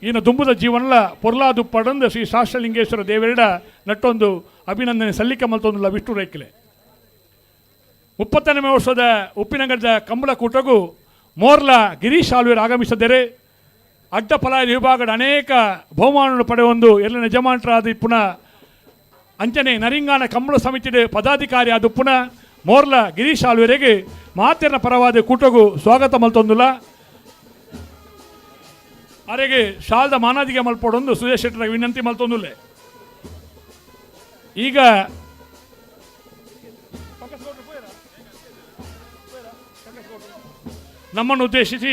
ఈయన దుంబుದ ಜೀವನಲ ಪೊರ್ಲಾದು ಪಡಂದು ಶ್ರೀ ಶಾಸ್ತ್ರಲಿಂಗೇಶ್ವರ ದೇವರಿಡ ನಟ್ಟೊಂದು ಅಭಿನಂದನೆ ಸಲ್ಲಿಕೆ ಮಲ್ತೊಂದುಲ್ಲ ವಿಷ್ಣು ರೈಕಲೆ. 30ನೇ ವರ್ಷದ ಉಪ್ಪಿನಂಗಡದ ಕಂಬಳ ಕೂಟಗೂ ಮೋರ್ಲ ಗಿರೀಶ್ ಆಳ್ವೇರು ಆಗಮಿಸಿದರೆ ಅಡ್ಡಫಲಾಯ ವಿಭಾಗದ ಅನೇಕ ಬಹುಮಾನವನ್ನು ಪಡೆಯೊಂದು ಎಲ್ಲ ಯಜಮಾನರಾದ ಪುನಃ ಅಂಚನೆ ನರಿಂಗಾನ ಕಂಬಳ ಸಮಿತಿ ಪದಾಧಿಕಾರಿ ಆದ ಪುನಃ ಮೋರ್ಲ ಗಿರೀಶ್ ಆಳ್ವೇರಿಗೆ ಮಾತಿನ ಪರವಾದ ಕೂಟಗೂ ಸ್ವಾಗತ ಮಲ್ತೊಂದುಲ್ಲ. ಅವರಿಗೆ ಶಾಲದ ಮಾನಾದಿಗೆ ಮಲ್ಪಡೊಂದು ಸುರೇಶ್ ಶೆಟ್ಟರ ವಿನಂತಿ ಮಲ್ತೊಂದುಲ್ಲೆ. ಈಗ ನಮ್ಮನ್ನು ಉದ್ದೇಶಿಸಿ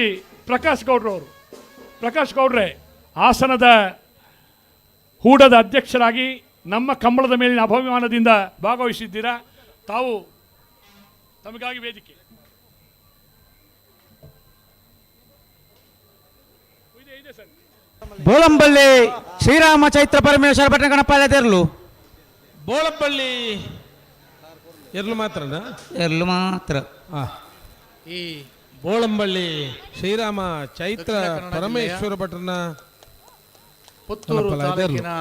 ಪ್ರಕಾಶ್ ಗೌಡ್ರೆ ಹಾಸನದ ಹೂಡದ ಅಧ್ಯಕ್ಷರಾಗಿ ನಮ್ಮ ಕಂಬಳದ ಮೇಲಿನ ಅಭಿಮಾನದಿಂದ ಭಾಗವಹಿಸಿದ್ದೀರಾ. ತಾವು ತಮಗಾಗಿ ವೇದಿಕೆ. ಬೋಳಂಬಳ್ಳಿ ಶ್ರೀರಾಮ ಚೈತ್ರ ಪರಮೇಶ್ವರ ಪಟ್ಟಣ ಗಣಪಾಲ ತೆರಲು ಬೋಳಂಬಳ್ಳಿ ಎರ್ಲು ಮಾತ್ರ ಈ ಓಳಂಬಳ್ಳಿ ಶ್ರೀರಾಮ ಚೈತ್ರ ದಕ್ಷಿಣ ಕನ್ನಡ ಪರಮೇಶ್ವರ ಭಟ್ರನ ಪುತ್ತೂರು ತಾಲೂಕಿನ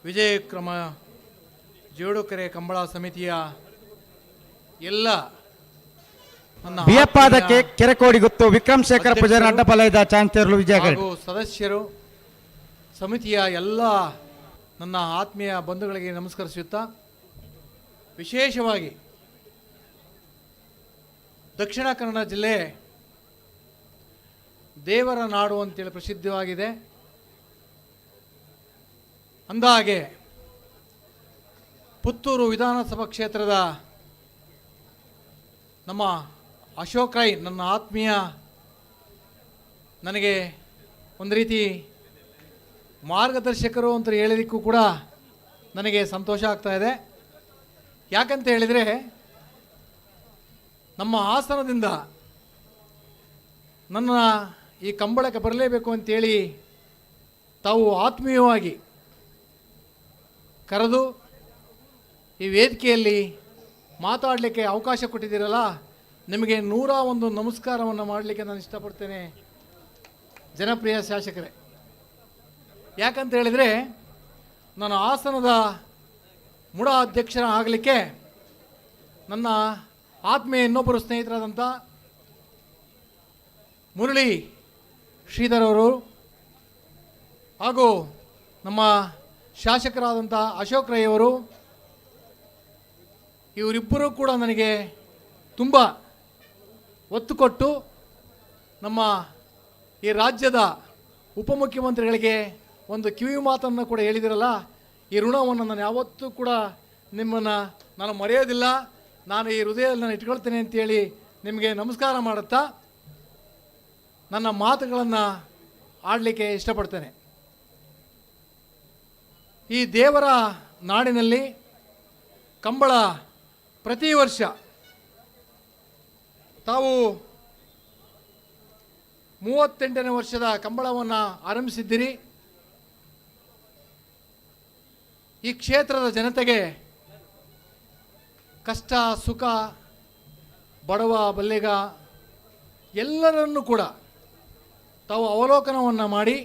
ವಿಜಯಕ್ರಮ ಜೋಡುಕೆರೆ ಕಂಬಳ ಸಮಿತಿಯ ಎಲ್ಲ ನನ್ನ ಬಿಯಪ್ಪಾದಕ್ಕೆ ಕೆರೆಕೋಡಿ ಗೊತ್ತು ವಿಕ್ರಮ್ ಶೇಖರ್ ಪೂಜಾರಿ ಅಡ್ಡಪಾಲಯದ ಚಾಂತೇರ್ಲು ವಿಜಯಗಢ ಹಾಗೂ ಸದಸ್ಯರು ಸಮಿತಿಯ ಎಲ್ಲ ನನ್ನ ಆತ್ಮೀಯ ಬಂಧುಗಳಿಗೆ ನಮಸ್ಕರಿಸುತ್ತಾ ವಿಶೇಷವಾಗಿ ದಕ್ಷಿಣ ಕನ್ನಡ ಜಿಲ್ಲೆ ದೇವರ ನಾಡು ಅಂತೇಳಿ ಪ್ರಸಿದ್ಧವಾಗಿದೆ. ಅಂದಹಾಗೆ ಪುತ್ತೂರು ವಿಧಾನಸಭಾ ಕ್ಷೇತ್ರದ ನಮ್ಮ ಅಶೋಕ್ ರೈ ನನ್ನ ಆತ್ಮೀಯ, ನನಗೆ ಒಂದು ರೀತಿ ಮಾರ್ಗದರ್ಶಕರು ಅಂತ ಹೇಳಲಿಕ್ಕೂ ಕೂಡ ನನಗೆ ಸಂತೋಷ ಆಗ್ತಾ ಇದೆ. ಯಾಕಂತ ಹೇಳಿದರೆ ನಮ್ಮ ಹಾಸನದಿಂದ ನನ್ನ ಈ ಕಂಬಳಕ್ಕೆ ಬರಲೇಬೇಕು ಅಂತೇಳಿ ತಾವು ಆತ್ಮೀಯವಾಗಿ ಕರೆದು ಈ ವೇದಿಕೆಯಲ್ಲಿ ಮಾತಾಡಲಿಕ್ಕೆ ಅವಕಾಶ ಕೊಟ್ಟಿದ್ದೀರಲ್ಲ, ನಿಮಗೆ 101 ನಮಸ್ಕಾರವನ್ನು ಮಾಡಲಿಕ್ಕೆ ನಾನು ಇಷ್ಟಪಡ್ತೇನೆ ಜನಪ್ರಿಯ ಶಾಸಕರೇ. ಯಾಕಂತ ಹೇಳಿದರೆ ನಾನು ಹಾಸನದ ಮುಡ ಅಧ್ಯಕ್ಷರ ಆಗಲಿಕ್ಕೆ ನನ್ನ ಆತ್ಮೀಯ ಇನ್ನೊಬ್ಬರು ಸ್ನೇಹಿತರಾದಂಥ ಮುರಳಿ ಶ್ರೀಧರ್ ಅವರು ಹಾಗೂ ನಮ್ಮ ಶಾಸಕರಾದಂಥ ಅಶೋಕ್ ರೈ ಅವರು, ಇವರಿಬ್ಬರೂ ಕೂಡ ನನಗೆ ತುಂಬ ಒತ್ತು ಕೊಟ್ಟು ನಮ್ಮ ಈ ರಾಜ್ಯದ ಉಪಮುಖ್ಯಮಂತ್ರಿಗಳಿಗೆ ಒಂದು ಕಿವಿ ಮಾತನ್ನು ಕೂಡ ಹೇಳಿದಿರಲ್ಲ, ಈ ಋಣವನ್ನು ನಾನು ಯಾವತ್ತೂ ಕೂಡ ನಿಮ್ಮನ್ನು ನಾನು ಮರೆಯೋದಿಲ್ಲ, ನಾನು ಈ ಹೃದಯದಲ್ಲಿ ನಾನು ಇಟ್ಕೊಳ್ತೇನೆ ಅಂತೇಳಿ ನಿಮಗೆ ನಮಸ್ಕಾರ ಮಾಡುತ್ತಾ ನನ್ನ ಮಾತುಗಳನ್ನು ಆಡಲಿಕ್ಕೆ ಇಷ್ಟಪಡ್ತೇನೆ. ಈ ದೇವರ ನಾಡಿನಲ್ಲಿ ಕಂಬಳ ಪ್ರತಿ ವರ್ಷ ತಾವು 38ನೇ ವರ್ಷದ ಕಂಬಳವನ್ನು ಆರಂಭಿಸಿದ್ದೀರಿ. ಈ ಕ್ಷೇತ್ರದ ಜನತೆಗೆ ಕಷ್ಟ ಸುಖ ಬಡವ ಬಲ್ಲಿಗ ಎಲ್ಲರನ್ನೂ ಕೂಡ ತಾವು ಅವಲೋಕನವನ್ನು ಮಾಡಿ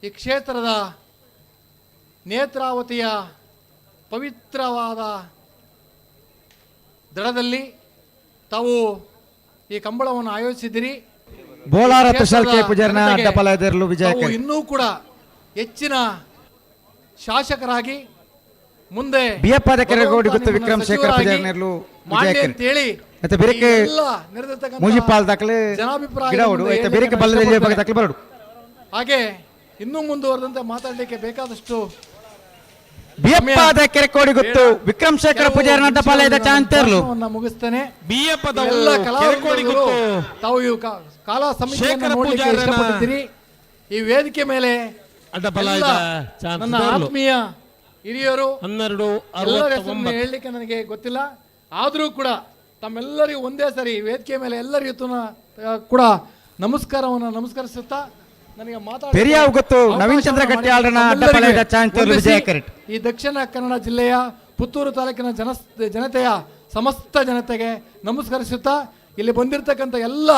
ಈ ಕ್ಷೇತ್ರದ ನೇತ್ರಾವತಿಯ ಪವಿತ್ರವಾದ ದಡದಲ್ಲಿ ತಾವು ಈ ಕಂಬಳವನ್ನು ಆಯೋಜಿಸಿದ್ದೀರಿ. ಬೋಳಾರ ತುಷಾರ್ ಕೆ ಪೂಜಾರಿನ ಅಡ್ಡಪಾಲಯದಲ್ಲೂ ವಿಜಯಕರ ಇನ್ನೂ ಕೂಡ ಹೆಚ್ಚಿನ ಶಾಸಕರಾಗಿ ಮುಂದೆ ಬಿಯಪ್ಪಾದ ಕೆರೆಗೋಡಿ ಗೊತ್ತು ವಿಕ್ರಮ್ ಶೇಖರ್ ಪೂಜಾರಿನಲ್ಲೂ ವಿಜಯಕರ ಅಂತೇಳಿ ಮತ್ತೆ ಬೇರೆ ಮುಜಿಪಾಲ್ ದಾಖಲೆ ಗಿಡವಡು ಮತ್ತೆ ಬೇರೆ ಬಲ್ಲದಲ್ಲಿ ಬಗ್ಗೆ ದಾಖಲೆ ಬರಡು. ಹಾಗೆ ಇನ್ನೂ ಮುಂದುವರೆದಂತೆ ಮಾತಾಡಲಿಕ್ಕೆ ಬೇಕಾದಷ್ಟು ಬಿಯಪ್ಪಾದ ಕೆರೆಕೋಡಿ ಗೊತ್ತು ವಿಕ್ರಮ್ ಶೇಖರ್ ಪೂಜಾರಿನ ಅಡ್ಡಪಾಲಯದ ಚಾಂತೇರ್ಲು ಮುಗಿಸ್ತೇನೆ. ಬಿಯಪ್ಪದ ಎಲ್ಲ ಕಲಾವಿದರು ತಾವು ಈ ಕಾಲ ಸಮಿತಿಯನ್ನು ನೋಡಲಿಕ್ಕೆ ಇಷ್ಟಪಟ್ಟಿದ್ದೀರಿ. ಈ ವೇದಿಕೆ ಮೇಲೆ ಅಡ್ಡಪಾಲಯದ ನನ್ನ ಆತ್ಮೀಯ ಹಿರಿಯರು 12 ಎಲ್ಲರ ಹೆಸರನ್ನು ಹೇಳಲಿಕ್ಕೆ ನನಗೆ ಗೊತ್ತಿಲ್ಲ, ಆದರೂ ಕೂಡ ತಮ್ಮೆಲ್ಲರಿಗೂ ಒಂದೇ ಸರಿ ವೇದಿಕೆ ಮೇಲೆ ಎಲ್ಲರಿಗೂ ಕೂಡ ನಮಸ್ಕರಿಸುತ್ತಾ ನನಗೆ ಪೆರಿಯಾವ್ ಗೊತ್ತು ನವೀನ್ ಚಂದ್ರ ಗಟ್ಟಿಯಾಳರನ ಅಡ್ಡಪಾಲಯದ ಚಾಂತೇರ್ಲು ವಿಜಯಕರ. ಈ ದಕ್ಷಿಣ ಕನ್ನಡ ಜಿಲ್ಲೆಯ ಪುತ್ತೂರು ತಾಲೂಕಿನ ಜನತೆಯ ಸಮಸ್ತ ಜನತೆಗೆ ನಮಸ್ಕರಿಸುತ್ತಾ ಇಲ್ಲಿ ಬಂದಿರತಕ್ಕಂಥ ಎಲ್ಲ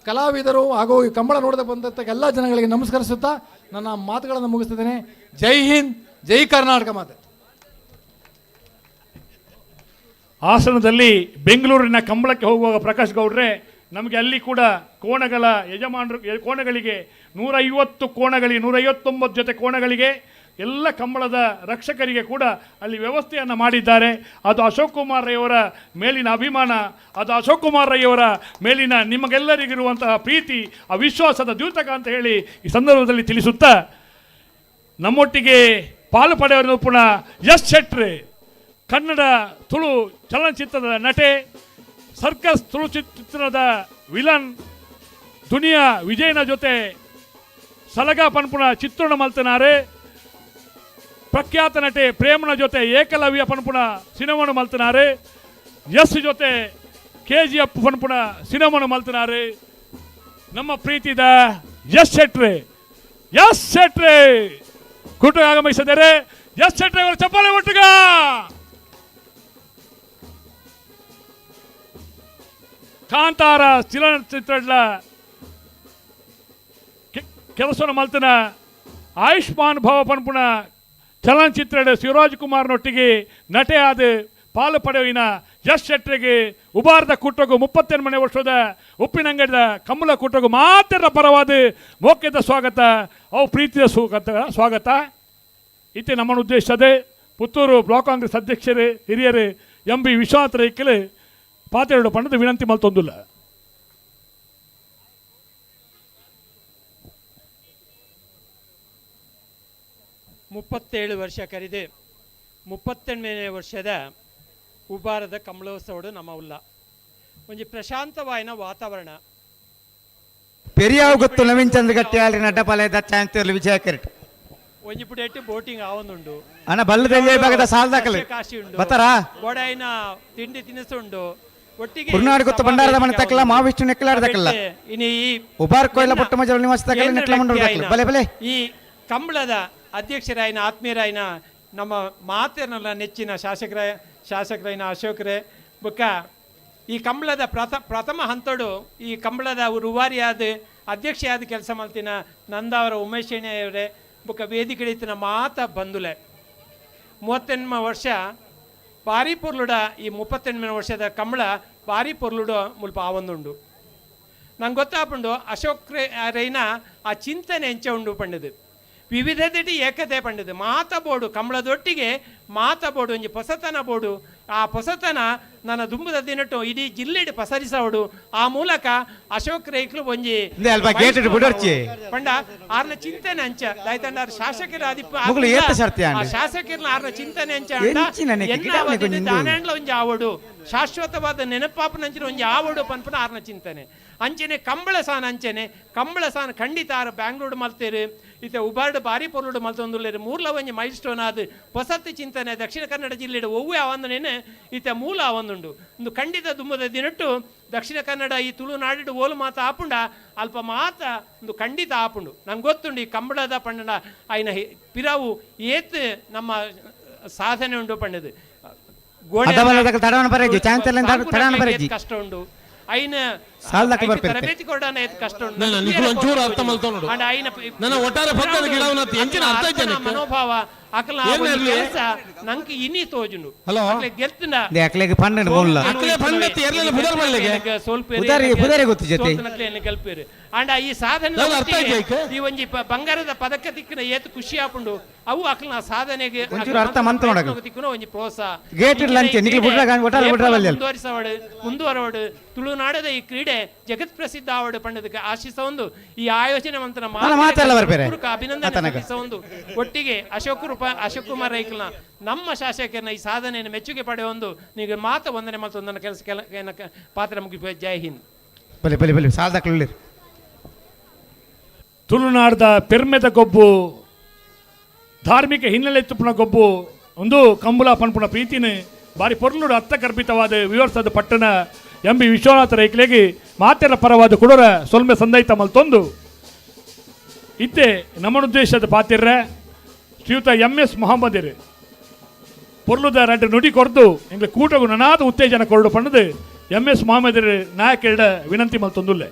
ಕಲಾವಿದರು ಹಾಗೂ ಈ ಕಂಬಳ ನೋಡದೆ ಬಂದಿರತಕ್ಕ ಎಲ್ಲ ಜನಗಳಿಗೆ ನಮಸ್ಕರಿಸುತ್ತಾ ನನ್ನ ಮಾತುಗಳನ್ನು ಮುಗಿಸ್ತಿದ್ದೇನೆ. ಜೈ ಹಿಂದ್, ಜೈ ಕರ್ನಾಟಕ ಮಾತೆ. ಹಾಸನದಲ್ಲಿ ಬೆಂಗಳೂರಿನ ಕಂಬಳಕ್ಕೆ ಹೋಗುವಾಗ ಪ್ರಕಾಶ್ ಗೌಡ್ರೆ ನಮಗೆ ಅಲ್ಲಿ ಕೂಡ ಕೋಣಗಳ ಯಜಮಾನರು ಕೋಣಗಳಿಗೆ 150 ಕೋಣಗಳಿಗೆ 159 ಜೊತೆ ಕೋಣಗಳಿಗೆ ಎಲ್ಲ ಕಂಬಳದ ರಕ್ಷಕರಿಗೆ ಕೂಡ ಅಲ್ಲಿ ವ್ಯವಸ್ಥೆಯನ್ನು ಮಾಡಿದ್ದಾರೆ. ಅದು ಅಶೋಕ್ ಕುಮಾರ್ ರೈಯವರ ಮೇಲಿನ ಅಭಿಮಾನ, ಅದು ಅಶೋಕ್ ಕುಮಾರ್ ರೈಯವರ ಮೇಲಿನ ನಿಮಗೆಲ್ಲರಿಗಿರುವಂತಹ ಪ್ರೀತಿ, ಆ ವಿಶ್ವಾಸದ ದ್ಯೂತಕ ಅಂತ ಹೇಳಿ ಈ ಸಂದರ್ಭದಲ್ಲಿ ತಿಳಿಸುತ್ತಾ ನಮ್ಮೊಟ್ಟಿಗೆ ಪಾಲು ಪಡೆಯುವ ಪುನಃ ಯಶ್ ಶೆಟ್ರೆ, ಕನ್ನಡ ತುಳು ಚಲನಚಿತ್ರದ ನಟೆ, ಸರ್ಕಸ್ ತುಳು ಚಿತ್ರದ ವಿಲನ್, ದುನಿಯಾ ವಿಜಯನ ಜೊತೆ ಸಲಗ ಪನ್ಪುಣ ಚಿತ್ರಣ ಮಲ್ತನಾರೆ, ಪ್ರಖ್ಯಾತ ನಟೆ ಪ್ರೇಮನ ಜೊತೆ ಏಕಲವ್ಯ ಪನ್ಪುಣ ಸಿನಿಮಾನು ಮಲ್ತನಾರೆ, ಯಶ್ ಜೊತೆ KGF ಪನ್ಪುಣ ಸಿನಿಮಾನು ಮಲ್ತನಾರೆ. ನಮ್ಮ ಪ್ರೀತಿದ ಯಶ್ ಶೆಟ್ರೆ ಕುಟುಂಬ ಆಗಮಿಸಿದರೆ ಯಶ್ ಶೆಟ್ರೆ ಅವರ ಚಪ್ಪಾಳೆ ಒಟ್ಟಿಗ ಕಾಂತಾರ ಚಲನಚಿತ್ರಡ್ಲ ಕೆಲಸವನ್ನು ಮಲ್ತಿನ ಆಯುಷ್ಮಾನ್ ಭವ ಪನ್ಪುಣ ಚಲನಚಿತ್ರ ಶಿವರಾಜ್ ಕುಮಾರ್ನೊಟ್ಟಿಗೆ ನಟೆಯಾದ ಪಾಲು ಪಡೆಯುವಿನ ಯಶ್ ಶೆಟ್ಟರಿಗೆ ಉಬಾರದ ಕುಟ್ಟಗು 38 ವರ್ಷದ ಉಪ್ಪಿನಂಗಡಿದ ಕಮಲ ಕುಟ್ಟಗು ಮಾತ್ರ ಪರವಾದ ಮೋಕ್ಯದ ಸ್ವಾಗತ ಅವು ಪ್ರೀತಿಯ ಸ್ವಾಗತ ಇತ್ತೆ ನಮ್ಮ ಉದ್ದೇಶದ ಪುತ್ತೂರು ಬ್ಲಾಕ್ ಕಾಂಗ್ರೆಸ್ ಅಧ್ಯಕ್ಷರು ಹಿರಿಯರು ಎಂ ಬಿ ವಿಶ್ವನಾಥ ರೈಕಲ್ ಪಾತೆರಡು ಪಣ್ಣದ ವಿನಂತಿ ಮಲ್ತೊಂದುಲ್ಲ. ಮುಪ್ಪತ್ತೇಳು ವರ್ಷ ಕರೆದು 38ನೇ ವರ್ಷದ ಉಬಾರದ ಕಮಲೋತ್ಸವಡು ನಮ್ಮ ಉಲ್ಲ ಒಂಜಿ ಪ್ರಶಾಂತವಾಯಿನ ವಾತಾವರಣ ಪೆರಿಯಾವು ಗೊತ್ತು ನವೀನ್ ಚಂದ್ರಗಟ್ಟಿ ಆಲ್ರಿ ನಡ್ಡಪಾಲಯದ ಚಾಂತಿರ್ಲಿ ವಿಜಯ ಕೆರೆಟ್ ಒಂಜಿ ಪುಡೆಟ್ಟು ಬೋಟಿಂಗ್ ಆವೊಂದುಂಡು ಅಣ್ಣ ಬಲ್ಲದಲ್ಲಿ ಭಾಗದ ಸಾಲದಾಕಲು ಕಾಶಿ ಉಂಡು ಬತ್ತಾರಾ ಗೋಡಾಯಿನ ತಿಂಡಿ ತಿನಿಸು ಉಂಡು ಒಟ್ಟಿಗೆ ಕುರ್ನಾಡ್ ಗೊತ್ತು ಬಂಡಾರದ ಮನೆ ತಕ್ಕಲ ಮಾವಿಷ್ಟು ನೆಕ್ಕಲಾಡ ತಕ್ಕಲ್ಲ ಇನಿ ಈ ಉಬಾರ್ ಕೊಯ್ಲ ಪುಟ್ಟ ಮಜಲ ನಿವಾಸ ತಕ್ಕಲ ನೆಕ್ಕಲ ಮಂಡಳ ತಕ್ಕಲ ಬಲೆ ಬಲೆ ಈ ಕಂಬಳದ ಅಧ್ಯಕ್ಷರಾಯಿನ ಆತ್ಮೀಯರಾಯಿನ ನಮ್ಮ ಮಾತೇರ್ನಲ್ಲ ನೆಚ್ಚಿನ ಶಾಸಕರಾಯಿನ ಅಶೋಕ್ರೆ ಬೊಕ್ಕ ಈ ಕಂಬಳದ ಪ್ರಥಮ ಹಂತಡು ಈ ಕಂಬಳದ ರೂವಾರಿಯಾದ ಅಧ್ಯಕ್ಷೆಯಾದ ಕೆಲಸ ಮಾಡ್ತಿನ ನಂದಾವರ ಉಮೇಶ್ ಅವರೇ ಬೊಕ್ಕ ವೇದಿಕೆ ಇತ್ತಿನ ಮಾತ ಬಂದುಲೆ 38 ವರ್ಷ ಭಾರಿ ಪೊರ್ಲುಡ ಈ 38 ವರ್ಷದ ಕಂಬಳ ಭಾರಿ ಪೊರ್ಲುಡ ಮುಲ್ಪ ಆವೊಂದುಂಡು ನಂಗೆ ಗೊತ್ತಾಪುಂಡು ಅಶೋಕ್ ರೈನ ಆ ಚಿಂತನೆ ಎಂಚ ಉಂಡು ಪಂಡದು ವಿವಿಧತೆ ಏಕತೆ ಪಂಡದು ಮಾತಬೋಡು ಕಂಬಳದೊಟ್ಟಿಗೆ ಮಾತಬೋಡು ಒಂಜಿ ಪೊಸತನ ಬೋಡು ಆ ಪೊಸತನ ನನ್ನ ದುಂಬದ ದಿನಟ್ಟು ಇಡೀ ಜಿಲ್ಲೆಡ್ ಪಸರಿಸವಡು ಆ ಮೂಲಕ ಅಶೋಕ್ ರೈಕ್ಲು ಒಂಜಿ ಪಂಡ ಆರ್ನ ಚಿಂತನೆ ಅಂಚ ದಾಯ್ತಂಡ ಶಾಸಕರ ಶಾಸಕರ್ನ ಆರ್ನ ಚಿಂತನೆ ಅಂಚ ದಾನೆಂಡ್ಲ ಒಂಜಿ ಆವಡು ಶಾಶ್ವತವಾದ ನೆನಪಾಪನಂಚಿನ ಒಂಜಿ ಆವಡು ಪನ್ಪನ ಆರ್ನ ಚಿಂತನೆ ಅಂಚನೆ ಕಂಬಳ ಸಾನ ಅಂಚನೆ ಕಂಬಳ ಸಾನ ಖಂಡಿತ ಆರು ಬ್ಯಾಂಗ್ಳೂರು ಮಲ್ತೇರು ಇತ್ತೆ ಉಬಾರ್ಡ್ ಬಾರಿ ಪೊರ್ಲುಡು ಮಲ್ತೊಂದುಲ್ಲೇರು ಮೂರ್ಲ ಒಂಜಿ ಮೈಲ್ ಸ್ಟೋನ್ ಆದ ಹೊಸತಿ ಚಿಂತನೆ ದಕ್ಷಿಣ ಕನ್ನಡ ಜಿಲ್ಲೆಡು ಒವ್ವೆ ಆವಂದನೇನೆ ಇತ್ತೆ ಮೂಲ ಆವಂದುಂಡು ಒಂದು ಖಂಡಿತ ದುಂಬದ ದಿನಟ್ಟು ದಕ್ಷಿಣ ಕನ್ನಡ ಈ ತುಳುನಾಡಿಡು ಓಲು ಮಾತ ಆಪುಂಡ ಅಲ್ಪ ಮಾತ ಒಂದು ಖಂಡಿತ ಆಪುಂಡು ನಂಗೆ ಗೊತ್ತುಂಡು ಈ ಕಂಬಳದ ಪಂಡ ಆಯ್ನ ಪಿರಾವು ಏತ್ ನಮ್ಮ ಸಾಧನೆ ಉಂಡು ಪಂಡದು ಕಷ್ಟ ಉಂಡು ಐನ ತರಬೇತಿ ಕೊಡಾನ ಕಷ್ಟ ಮನೋಭಾವ ಅಕಲ ಕೆಲಸ ನಂಗೆ ಇನ್ನಿ ತೋಜುಂಡು ಗೆಲ್ಪೇರು ಅಂಡ ಈ ಸಾಧನೆ ಈ ಒಂಜಿ ಬಂಗಾರದ ಪದಕ ತಿಕ್ಕಿನ ಏತ್ ಖುಷಿ ಆಪುಂಡು ಅವು ಅಕಲ್ನ ಸಾಧನೆಗೆ ತಿಕ್ಕುನ ಒಂಜಿ ಪ್ರೋತ್ಸಾಹ ಮುಂದುವರವಡು ತುಳುನಾಡದ ಈ ಕ್ರೀಡೆ ಜಗತ್ ಪ್ರಸಿದ್ಧ ಆವಡು ಪಂಡದಕ್ಕೆ ಆಶಿಸ ಒಂದು ಈ ಆಯೋಜನೆ ಮಂತ್ರ ಅಭಿನಂದನೆ ಒಂದು ಒಟ್ಟಿಗೆ ಅಶೋಕ್ ಕುಮಾರ್ ರೈಕಲ್ನ ನಮ್ಮ ಶಾಸಕರನ್ನ ಈ ಸಾಧನೆಯನ್ನು ಮೆಚ್ಚುಗೆ ಪಡೆಯ ಒಂದು ನೀವು ಮಾತ ವಂದನೆ ಮತ್ತು ನನ್ನ ಕೆಲಸ ಪಾತ್ರ ಮುಗಿ ಜೈ ಹಿಂದ್. ತುಳುನಾಡದ ಪೆರ್ಮೆದ ಗೊಬ್ಬು ಧಾರ್ಮಿಕ ಹಿನ್ನೆಲೆ ತುಪ್ಪನ ಗೊಬ್ಬು ಒಂದು ಕಂಬಳ ಪನ್ಪುಣ ಪ್ರೀತಿನ ಬಾರಿ ಪೊರ್ಲುಡು ಅರ್ಥಗರ್ಭಿತವಾದ ವಿವರಿಸದ ಪಟ್ಟಣ ಎಂ ಬಿ ವಿಶ್ವನಾಥ ರೈಕ್ಲೆಗೆ ಮಾತೆರ ಪರವಾದ ಕುಡರ ಸೊಲ್ಮೆ ಸಂದೈತ ಮಲ್ತೊಂದು ಇತ್ತೆ ನಮ್ಮ ಉದ್ದೇಶದ ಪಾತಿರ್ರೆ ಶ್ರೀಯುತ MS ಮೊಹಮ್ಮದಿರು ಪೊರ್ಲುದ ರೆಡ್ ನುಡಿ ಕೊರ್ದು ಎಂಗ್ಲೆ ಕೂಟಗು ನನಾದ ಉತ್ತೇಜನ ಕೊರಡು ಪಣ್ಣದು MS ಮೊಹಮ್ಮದಿರು ನಾಯಕರ ವಿನಂತಿ ಮಲ್ತೊಂದುಲ್ಲೆ.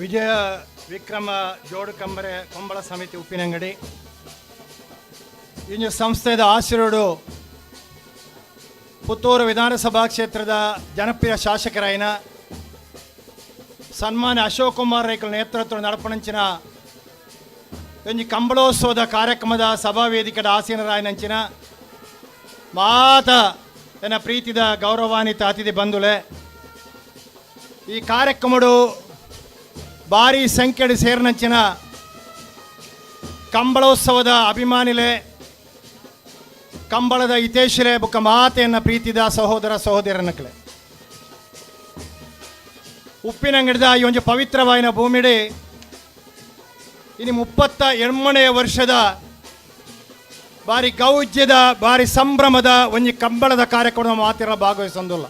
ವಿಜಯ ವಿಕ್ರಮ ಜೋಡು ಕಂಬಳ ಸಮಿತಿ ಉಪ್ಪಿನಂಗಡಿ ಇಂಜು ಸಂಸ್ಥೆದ ಆಶೀರ್ವಾಡು ಪುತ್ತೂರು ವಿಧಾನಸಭಾ ಕ್ಷೇತ್ರದ ಜನಪ್ರಿಯ ಶಾಸಕರಾಯಿನ ಸನ್ಮಾನ್ಯ ಅಶೋಕ್ ಕುಮಾರ್ ರೈಕಲ್ ನೇತೃತ್ವ ನಡಪಣಂಚಿನ ಒಂಜಿ ಕಂಬಳೋತ್ಸವದ ಕಾರ್ಯಕ್ರಮದ ಸಭಾ ವೇದಿಕೆದ ಆಸೀನರಾಯನಂಚಿನ ಮಾತ ಎನ್ನ ಪ್ರೀತಿದ ಗೌರವಾನ್ವಿತ ಅತಿಥಿ ಬಂಧುಲೆ ಈ ಕಾರ್ಯಕ್ರಮಡು ಭಾರಿ ಸಂಖ್ಯೆಡು ಸೇರಿನಂಚಿನ ಕಂಬಳೋತ್ಸವದ ಅಭಿಮಾನಿಲೆ ಕಂಬಳದ ಹಿತೇಶಿಲೆ ಬುಕ್ಕ ಮಾತೆಯನ್ನ ಪ್ರೀತಿದ ಸಹೋದರ ಸಹೋದರನಕ್ಲೆ ಉಪ್ಪಿನಂಗಡಿದ ಈ ಒಂದು ಪವಿತ್ರವಾಯಿನ ಭೂಮಿಡಿ ಇನ್ನು 38ನೇ ವರ್ಷದ ಭಾರಿ ಗೌಜ್ಯದ ಭಾರಿ ಸಂಭ್ರಮದ ಒಂಜಿ ಕಂಬಳದ ಕಾರ್ಯಕ್ರಮ ಮಾತಿರ ಭಾಗವಹಿಸೊಂದಿಲ್ಲ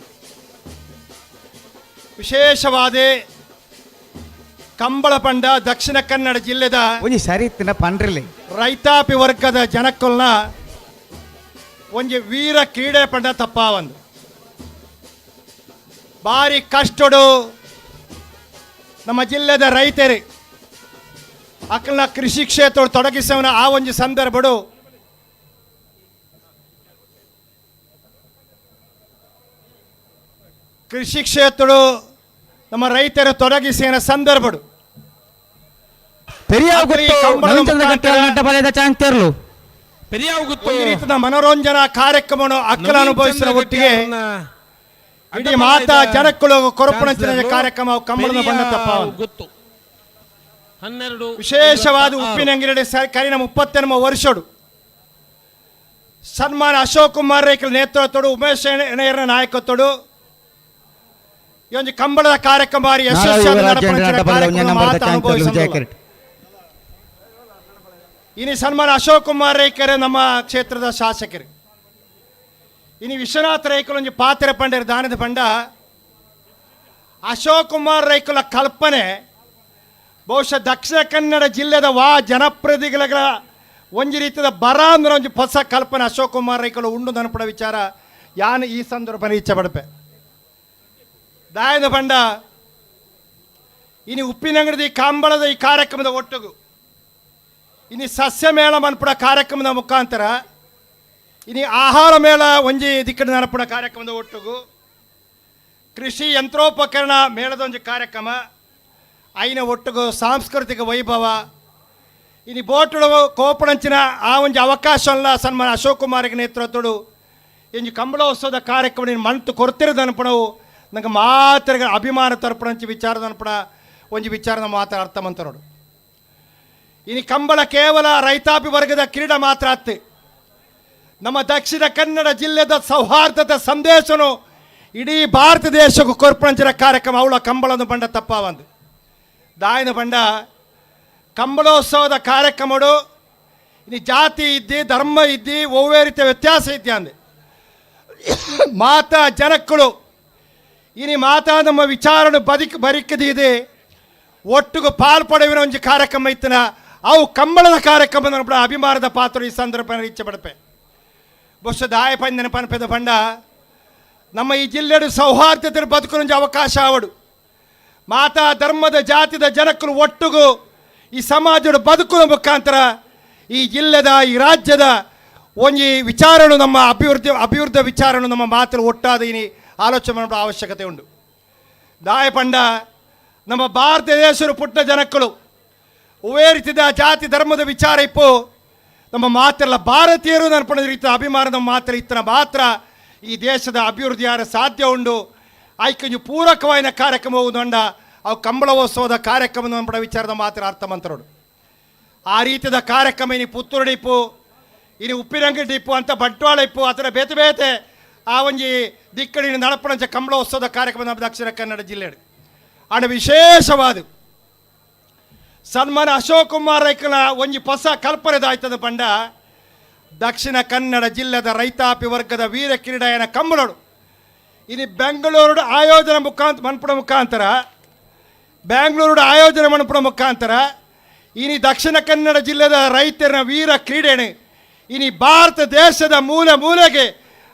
ವಿಶೇಷವಾದ ಕಂಬಳ ಪಂಡ ದಕ್ಷಿಣ ಕನ್ನಡ ಜಿಲ್ಲೆದ ಒಂಜಿ ಸರಿ ಇತ್ತಿನ ಪಂಡ್ರಿಲಿ ರೈತಾಪಿ ವರ್ಗದ ಜನಕ್ಕಲ್ನ ಒಂಜಿ ವೀರ ಕ್ರೀಡೆ ಪಂಡ ತಪ್ಪಾವಂದು ಭಾರಿ ಕಷ್ಟಡು ನಮ್ಮ ಜಿಲ್ಲೆದ ರೈತರು ಅಕ್ಕಲ್ನ ಕೃಷಿ ಕ್ಷೇತ್ರ ತೊಡಗಿಸವನ ಆ ಒಂಜಿ ಸಂದರ್ಭಡು ಕೃಷಿ ಕ್ಷೇತ್ರ ನಮ್ಮ ರೈತರು ತೊಡಗಿಸಿನ ಸಂದರ್ಭಡು ಈ ರೀತಿಯ ಮನೋರಂಜನಾ ಕಾರ್ಯಕ್ರಮವನ್ನು ಅಕ್ಕಲ ಅನುಭವಿಸಿದ ಒಟ್ಟಿಗೆ ಇಡೀ ಮಾತಾ ಜನಕ್ಕಳು ಕೊರಪಣಂಚಿನ ಕಾರ್ಯಕ್ರಮ ಕಂಬಳದ ಬಣ್ಣ ತಪ್ಪ ಗೊತ್ತು 12 ವಿಶೇಷವಾದ ಉಪ್ಪಿನಂಗಿರಡೆ ಕರಿನ 30ನೇ ವರ್ಷಡು ಸನ್ಮಾನ ಅಶೋಕ್ ಕುಮಾರ್ ರೈಕಲ್ ನೇತೃತ್ವಡು ಉಮೇಶ್ ಎಣೆಯರ ನಾಯಕತ್ವಡು ಈ ಒಂದು ಕಂಬಳದ ಕಾರ್ಯಕ್ರಮ ಭಾರಿ ಯಶಸ್ವಿಯಾಗಿ ಇನಿ ಸನ್ಮಾನ ಅಶೋಕ್ ಕುಮಾರ್ ರೈಕರ್ ನಮ್ಮ ಕ್ಷೇತ್ರದ ಶಾಸಕರು ಇನಿ ವಿಶ್ವನಾಥ್ ರೈಕಲ್ ಒಂದು ಪಾತ್ರ ಪಂಡರ ದಾನದ ಪಂಡ ಅಶೋಕ್ ಕುಮಾರ್ ರೈಕಲ ಕಲ್ಪನೆ ಬಹುಶಃ ದಕ್ಷಿಣ ಕನ್ನಡ ಜಿಲ್ಲೆದ ಜನಪ್ರತಿನಿಧಿಗಳ ಒಂದು ರೀತಿಯ ಬರ ಅಂದ್ರೆ ಒಂದು ಹೊಸ ಕಲ್ಪನೆ ಅಶೋಕ್ ಕುಮಾರ್ ರೈಕಲು ಉಂಡು ನೆನಪಡ ವಿಚಾರ ಯಾನು ಈ ಸಂದರ್ಭ ಇಚ್ಛೆ ಪಡಪೆ ದಾಯದ ಪಂಡ ಇನಿ ಉಪ್ಪಿನಂಗಡಿ ಕಂಬಳದ ಈ ಕಾರ್ಯಕ್ರಮದ ಒಟ್ಟಿಗೂ ಇನಿ ಸಸ್ಯ ಮೇಳ ಮನ್ಪಡ ಕಾರ್ಯಕ್ರಮದ ಮುಖಾಂತರ ಇನಿ ಆಹಾರ ಮೇಳ ಒಂಜಿ ದಿಕ್ಕಡ ನಡಪಡ ಕಾರ್ಯಕ್ರಮದ ಒಟ್ಟಿಗೂ ಕೃಷಿ ಯಂತ್ರೋಪಕರಣ ಮೇಳದ ಒಂದು ಕಾರ್ಯಕ್ರಮ ಐನ ಒಟ್ಟಿಗೂ ಸಾಂಸ್ಕೃತಿಕ ವೈಭವ ಇನಿ ಬೋಟುಡು ಕೋಪಣಂಚಿನ ಆ ಒಂದು ಅವಕಾಶವನ್ನ ಸನ್ಮಾನ ಅಶೋಕ್ ಕುಮಾರ್ಗೆ ನೇತೃತ್ವಡು ಇಂಜಿ ಕಂಬಳೋತ್ಸವದ ಕಾರ್ಯಕ್ರಮ ಮಂತು ಕೊರ್ತಿರೋದು ಅನ್ಪಣವು ನಂಗೆ ಮಾತ್ರ ಅಭಿಮಾನ ತರ್ಪಣಂಚಿ ವಿಚಾರದ ಅನ್ಪಣ ಒಂಜಿ ವಿಚಾರದ ಮಾತ್ರ ಅರ್ಥ ಮಂತ ನೋಡು ಇನಿ ಕಂಬಳ ಕೇವಲ ರೈತಾಪಿ ವರ್ಗದ ಕ್ರೀಡಾ ಮಾತ್ರ ಅತ್ತೆ ನಮ್ಮ ದಕ್ಷಿಣ ಕನ್ನಡ ಜಿಲ್ಲೆದ ಸೌಹಾರ್ದದ ಸಂದೇಶನು ಇಡೀ ಭಾರತ ದೇಶಕ್ಕೂ ಕೊರ್ಪಣಂಚಿನ ಕಾರ್ಯಕ್ರಮ ಅವಳ ಕಂಬಳದ ಬಂಡ ತಪ್ಪಾವಂದು ದಾಯನ ಬಂಡ ಕಂಬಳೋತ್ಸವದ ಕಾರ್ಯಕ್ರಮಗಳು ಇನ್ನು ಜಾತಿ ಇದ್ದಿ ಧರ್ಮ ಇದ್ದಿ ಒವ್ವೇ ರೀತಿಯ ವ್ಯತ್ಯಾಸ ಇದ್ದಿ ಅಂದೆ ಮಾತಾ ಜನಕ್ಕಳು ಇನಿ ಮಾತಾ ನಮ್ಮ ವಿಚಾರನು ಬರಿಕದಿದೆ ಒಟ್ಟಿಗೂ ಪಾಲ್ಪಡುವಿನ ಒಂದು ಕಾರ್ಯಕ್ರಮ ಇತ್ತನ ಅವು ಕಂಬಳದ ಕಾರ್ಯಕ್ರಮ ನಡ ಅಭಿಮಾನದ ಪಾತ್ರ ಈ ಸಂದರ್ಭ ಇಚ್ಛೆ ಪಡಪೆ ಬಹುಶಃ ದಾಯ ಪಂದಿನ ಪನಪೆದ ಬಂಡ ನಮ್ಮ ಈ ಜಿಲ್ಲೆಡು ಸೌಹಾರ್ದತೆ ಬದುಕುನ ಅವಕಾಶ ಅವಡು ಮಾತಾ ಧರ್ಮದ ಜಾತಿದ ಜನಕ್ಕಳು ಒಟ್ಟಿಗೂ ಈ ಸಮಾಜದ ಬದುಕುವ ಮುಖಾಂತರ ಈ ಜಿಲ್ಲೆದ ಈ ರಾಜ್ಯದ ಒಂದು ವಿಚಾರನು ನಮ್ಮ ಅಭಿವೃದ್ಧಿ ವಿಚಾರನು ನಮ್ಮ ಮಾತಲ್ಲಿ ಒಟ್ಟಾದ ಈ ಆಲೋಚನೆ ಮಾಡೋ ಅವಶ್ಯಕತೆ ಉಂಟು ದಾಯ ಪಂಡ ನಮ್ಮ ಭಾರತ ದೇಶದ ಪುಟ್ಟ ಜನಕ್ಕಳು ಒವೇ ರೀತಿಯ ಜಾತಿ ಧರ್ಮದ ವಿಚಾರ ಇಪ್ಪು ನಮ್ಮ ಮಾತೆಲ್ಲ ಭಾರತೀಯರು ನರ್ಪಣದ ರೀತಿಯ ಅಭಿಮಾನ ನಮ್ಮ ಮಾತ್ರ ಇತ್ತನ ಮಾತ್ರ ಈ ದೇಶದ ಅಭಿವೃದ್ಧಿ ಯಾರ ಸಾಧ್ಯ ಉಂಡು ಆಯ್ಕೆ ಪೂರಕವಾದ ಕಾರ್ಯಕ್ರಮ ಹೋಗುದಂಡ ಅವು ಕಂಬಳೋತ್ಸವದ ಕಾರ್ಯಕ್ರಮ ನನ್ಪಡ ವಿಚಾರದ ಮಾತ್ರ ಅರ್ಥ ಮಂತ್ರೋಡು ಆ ರೀತಿಯ ಕಾರ್ಯಕ್ರಮ ಇನ್ನು ಪುತ್ತೂರು ಡಿಪ್ಪು ಇನ್ನು ಉಪ್ಪಿನಂಗಡಿ ಡಿಪ್ಪು ಅಂತ ಬಂಟ್ವಾಳ ಇಪ್ಪು ಆ ಥರ ಬೇತೆ ಬೇತೆ ಆ ಒಂಜಿ ದಿಕ್ಕಡಿ ನಡಪಣಂಚ ಕಂಬಳೋತ್ಸವದ ಕಾರ್ಯಕ್ರಮ ನಮ್ಮ ದಕ್ಷಿಣ ಕನ್ನಡ ಜಿಲ್ಲೆ ಆಂಡ ವಿಶೇಷವಾದ ಸನ್ಮಾನ ಅಶೋಕ್ ಕುಮಾರ್ ರೈಕಲ ಒಂಜಿ ಹೊಸ ಕಲ್ಪನೆದಾಯ್ತದ ಪಂಡ ದಕ್ಷಿಣ ಕನ್ನಡ ಜಿಲ್ಲೆದ ರೈತಾಪಿ ವರ್ಗದ ವೀರ ಕ್ರೀಡೆಯನ ಕಂಬಳೋಡು ಇನ್ನು ಬೆಂಗಳೂರು ಆಯೋಜನೆ ಮನ್ಪುಡ ಮುಖಾಂತರ ಬೆಂಗಳೂರು ಆಯೋಜನೆ ಮನ್ಪುಡ ಮುಖಾಂತರ ಇನಿ ದಕ್ಷಿಣ ಕನ್ನಡ ಜಿಲ್ಲೆದ ರೈತರ ವೀರ ಕ್ರೀಡೆನೆ ಇನಿ ಭಾರತ ದೇಶದ ಮೂಲೆಗೆ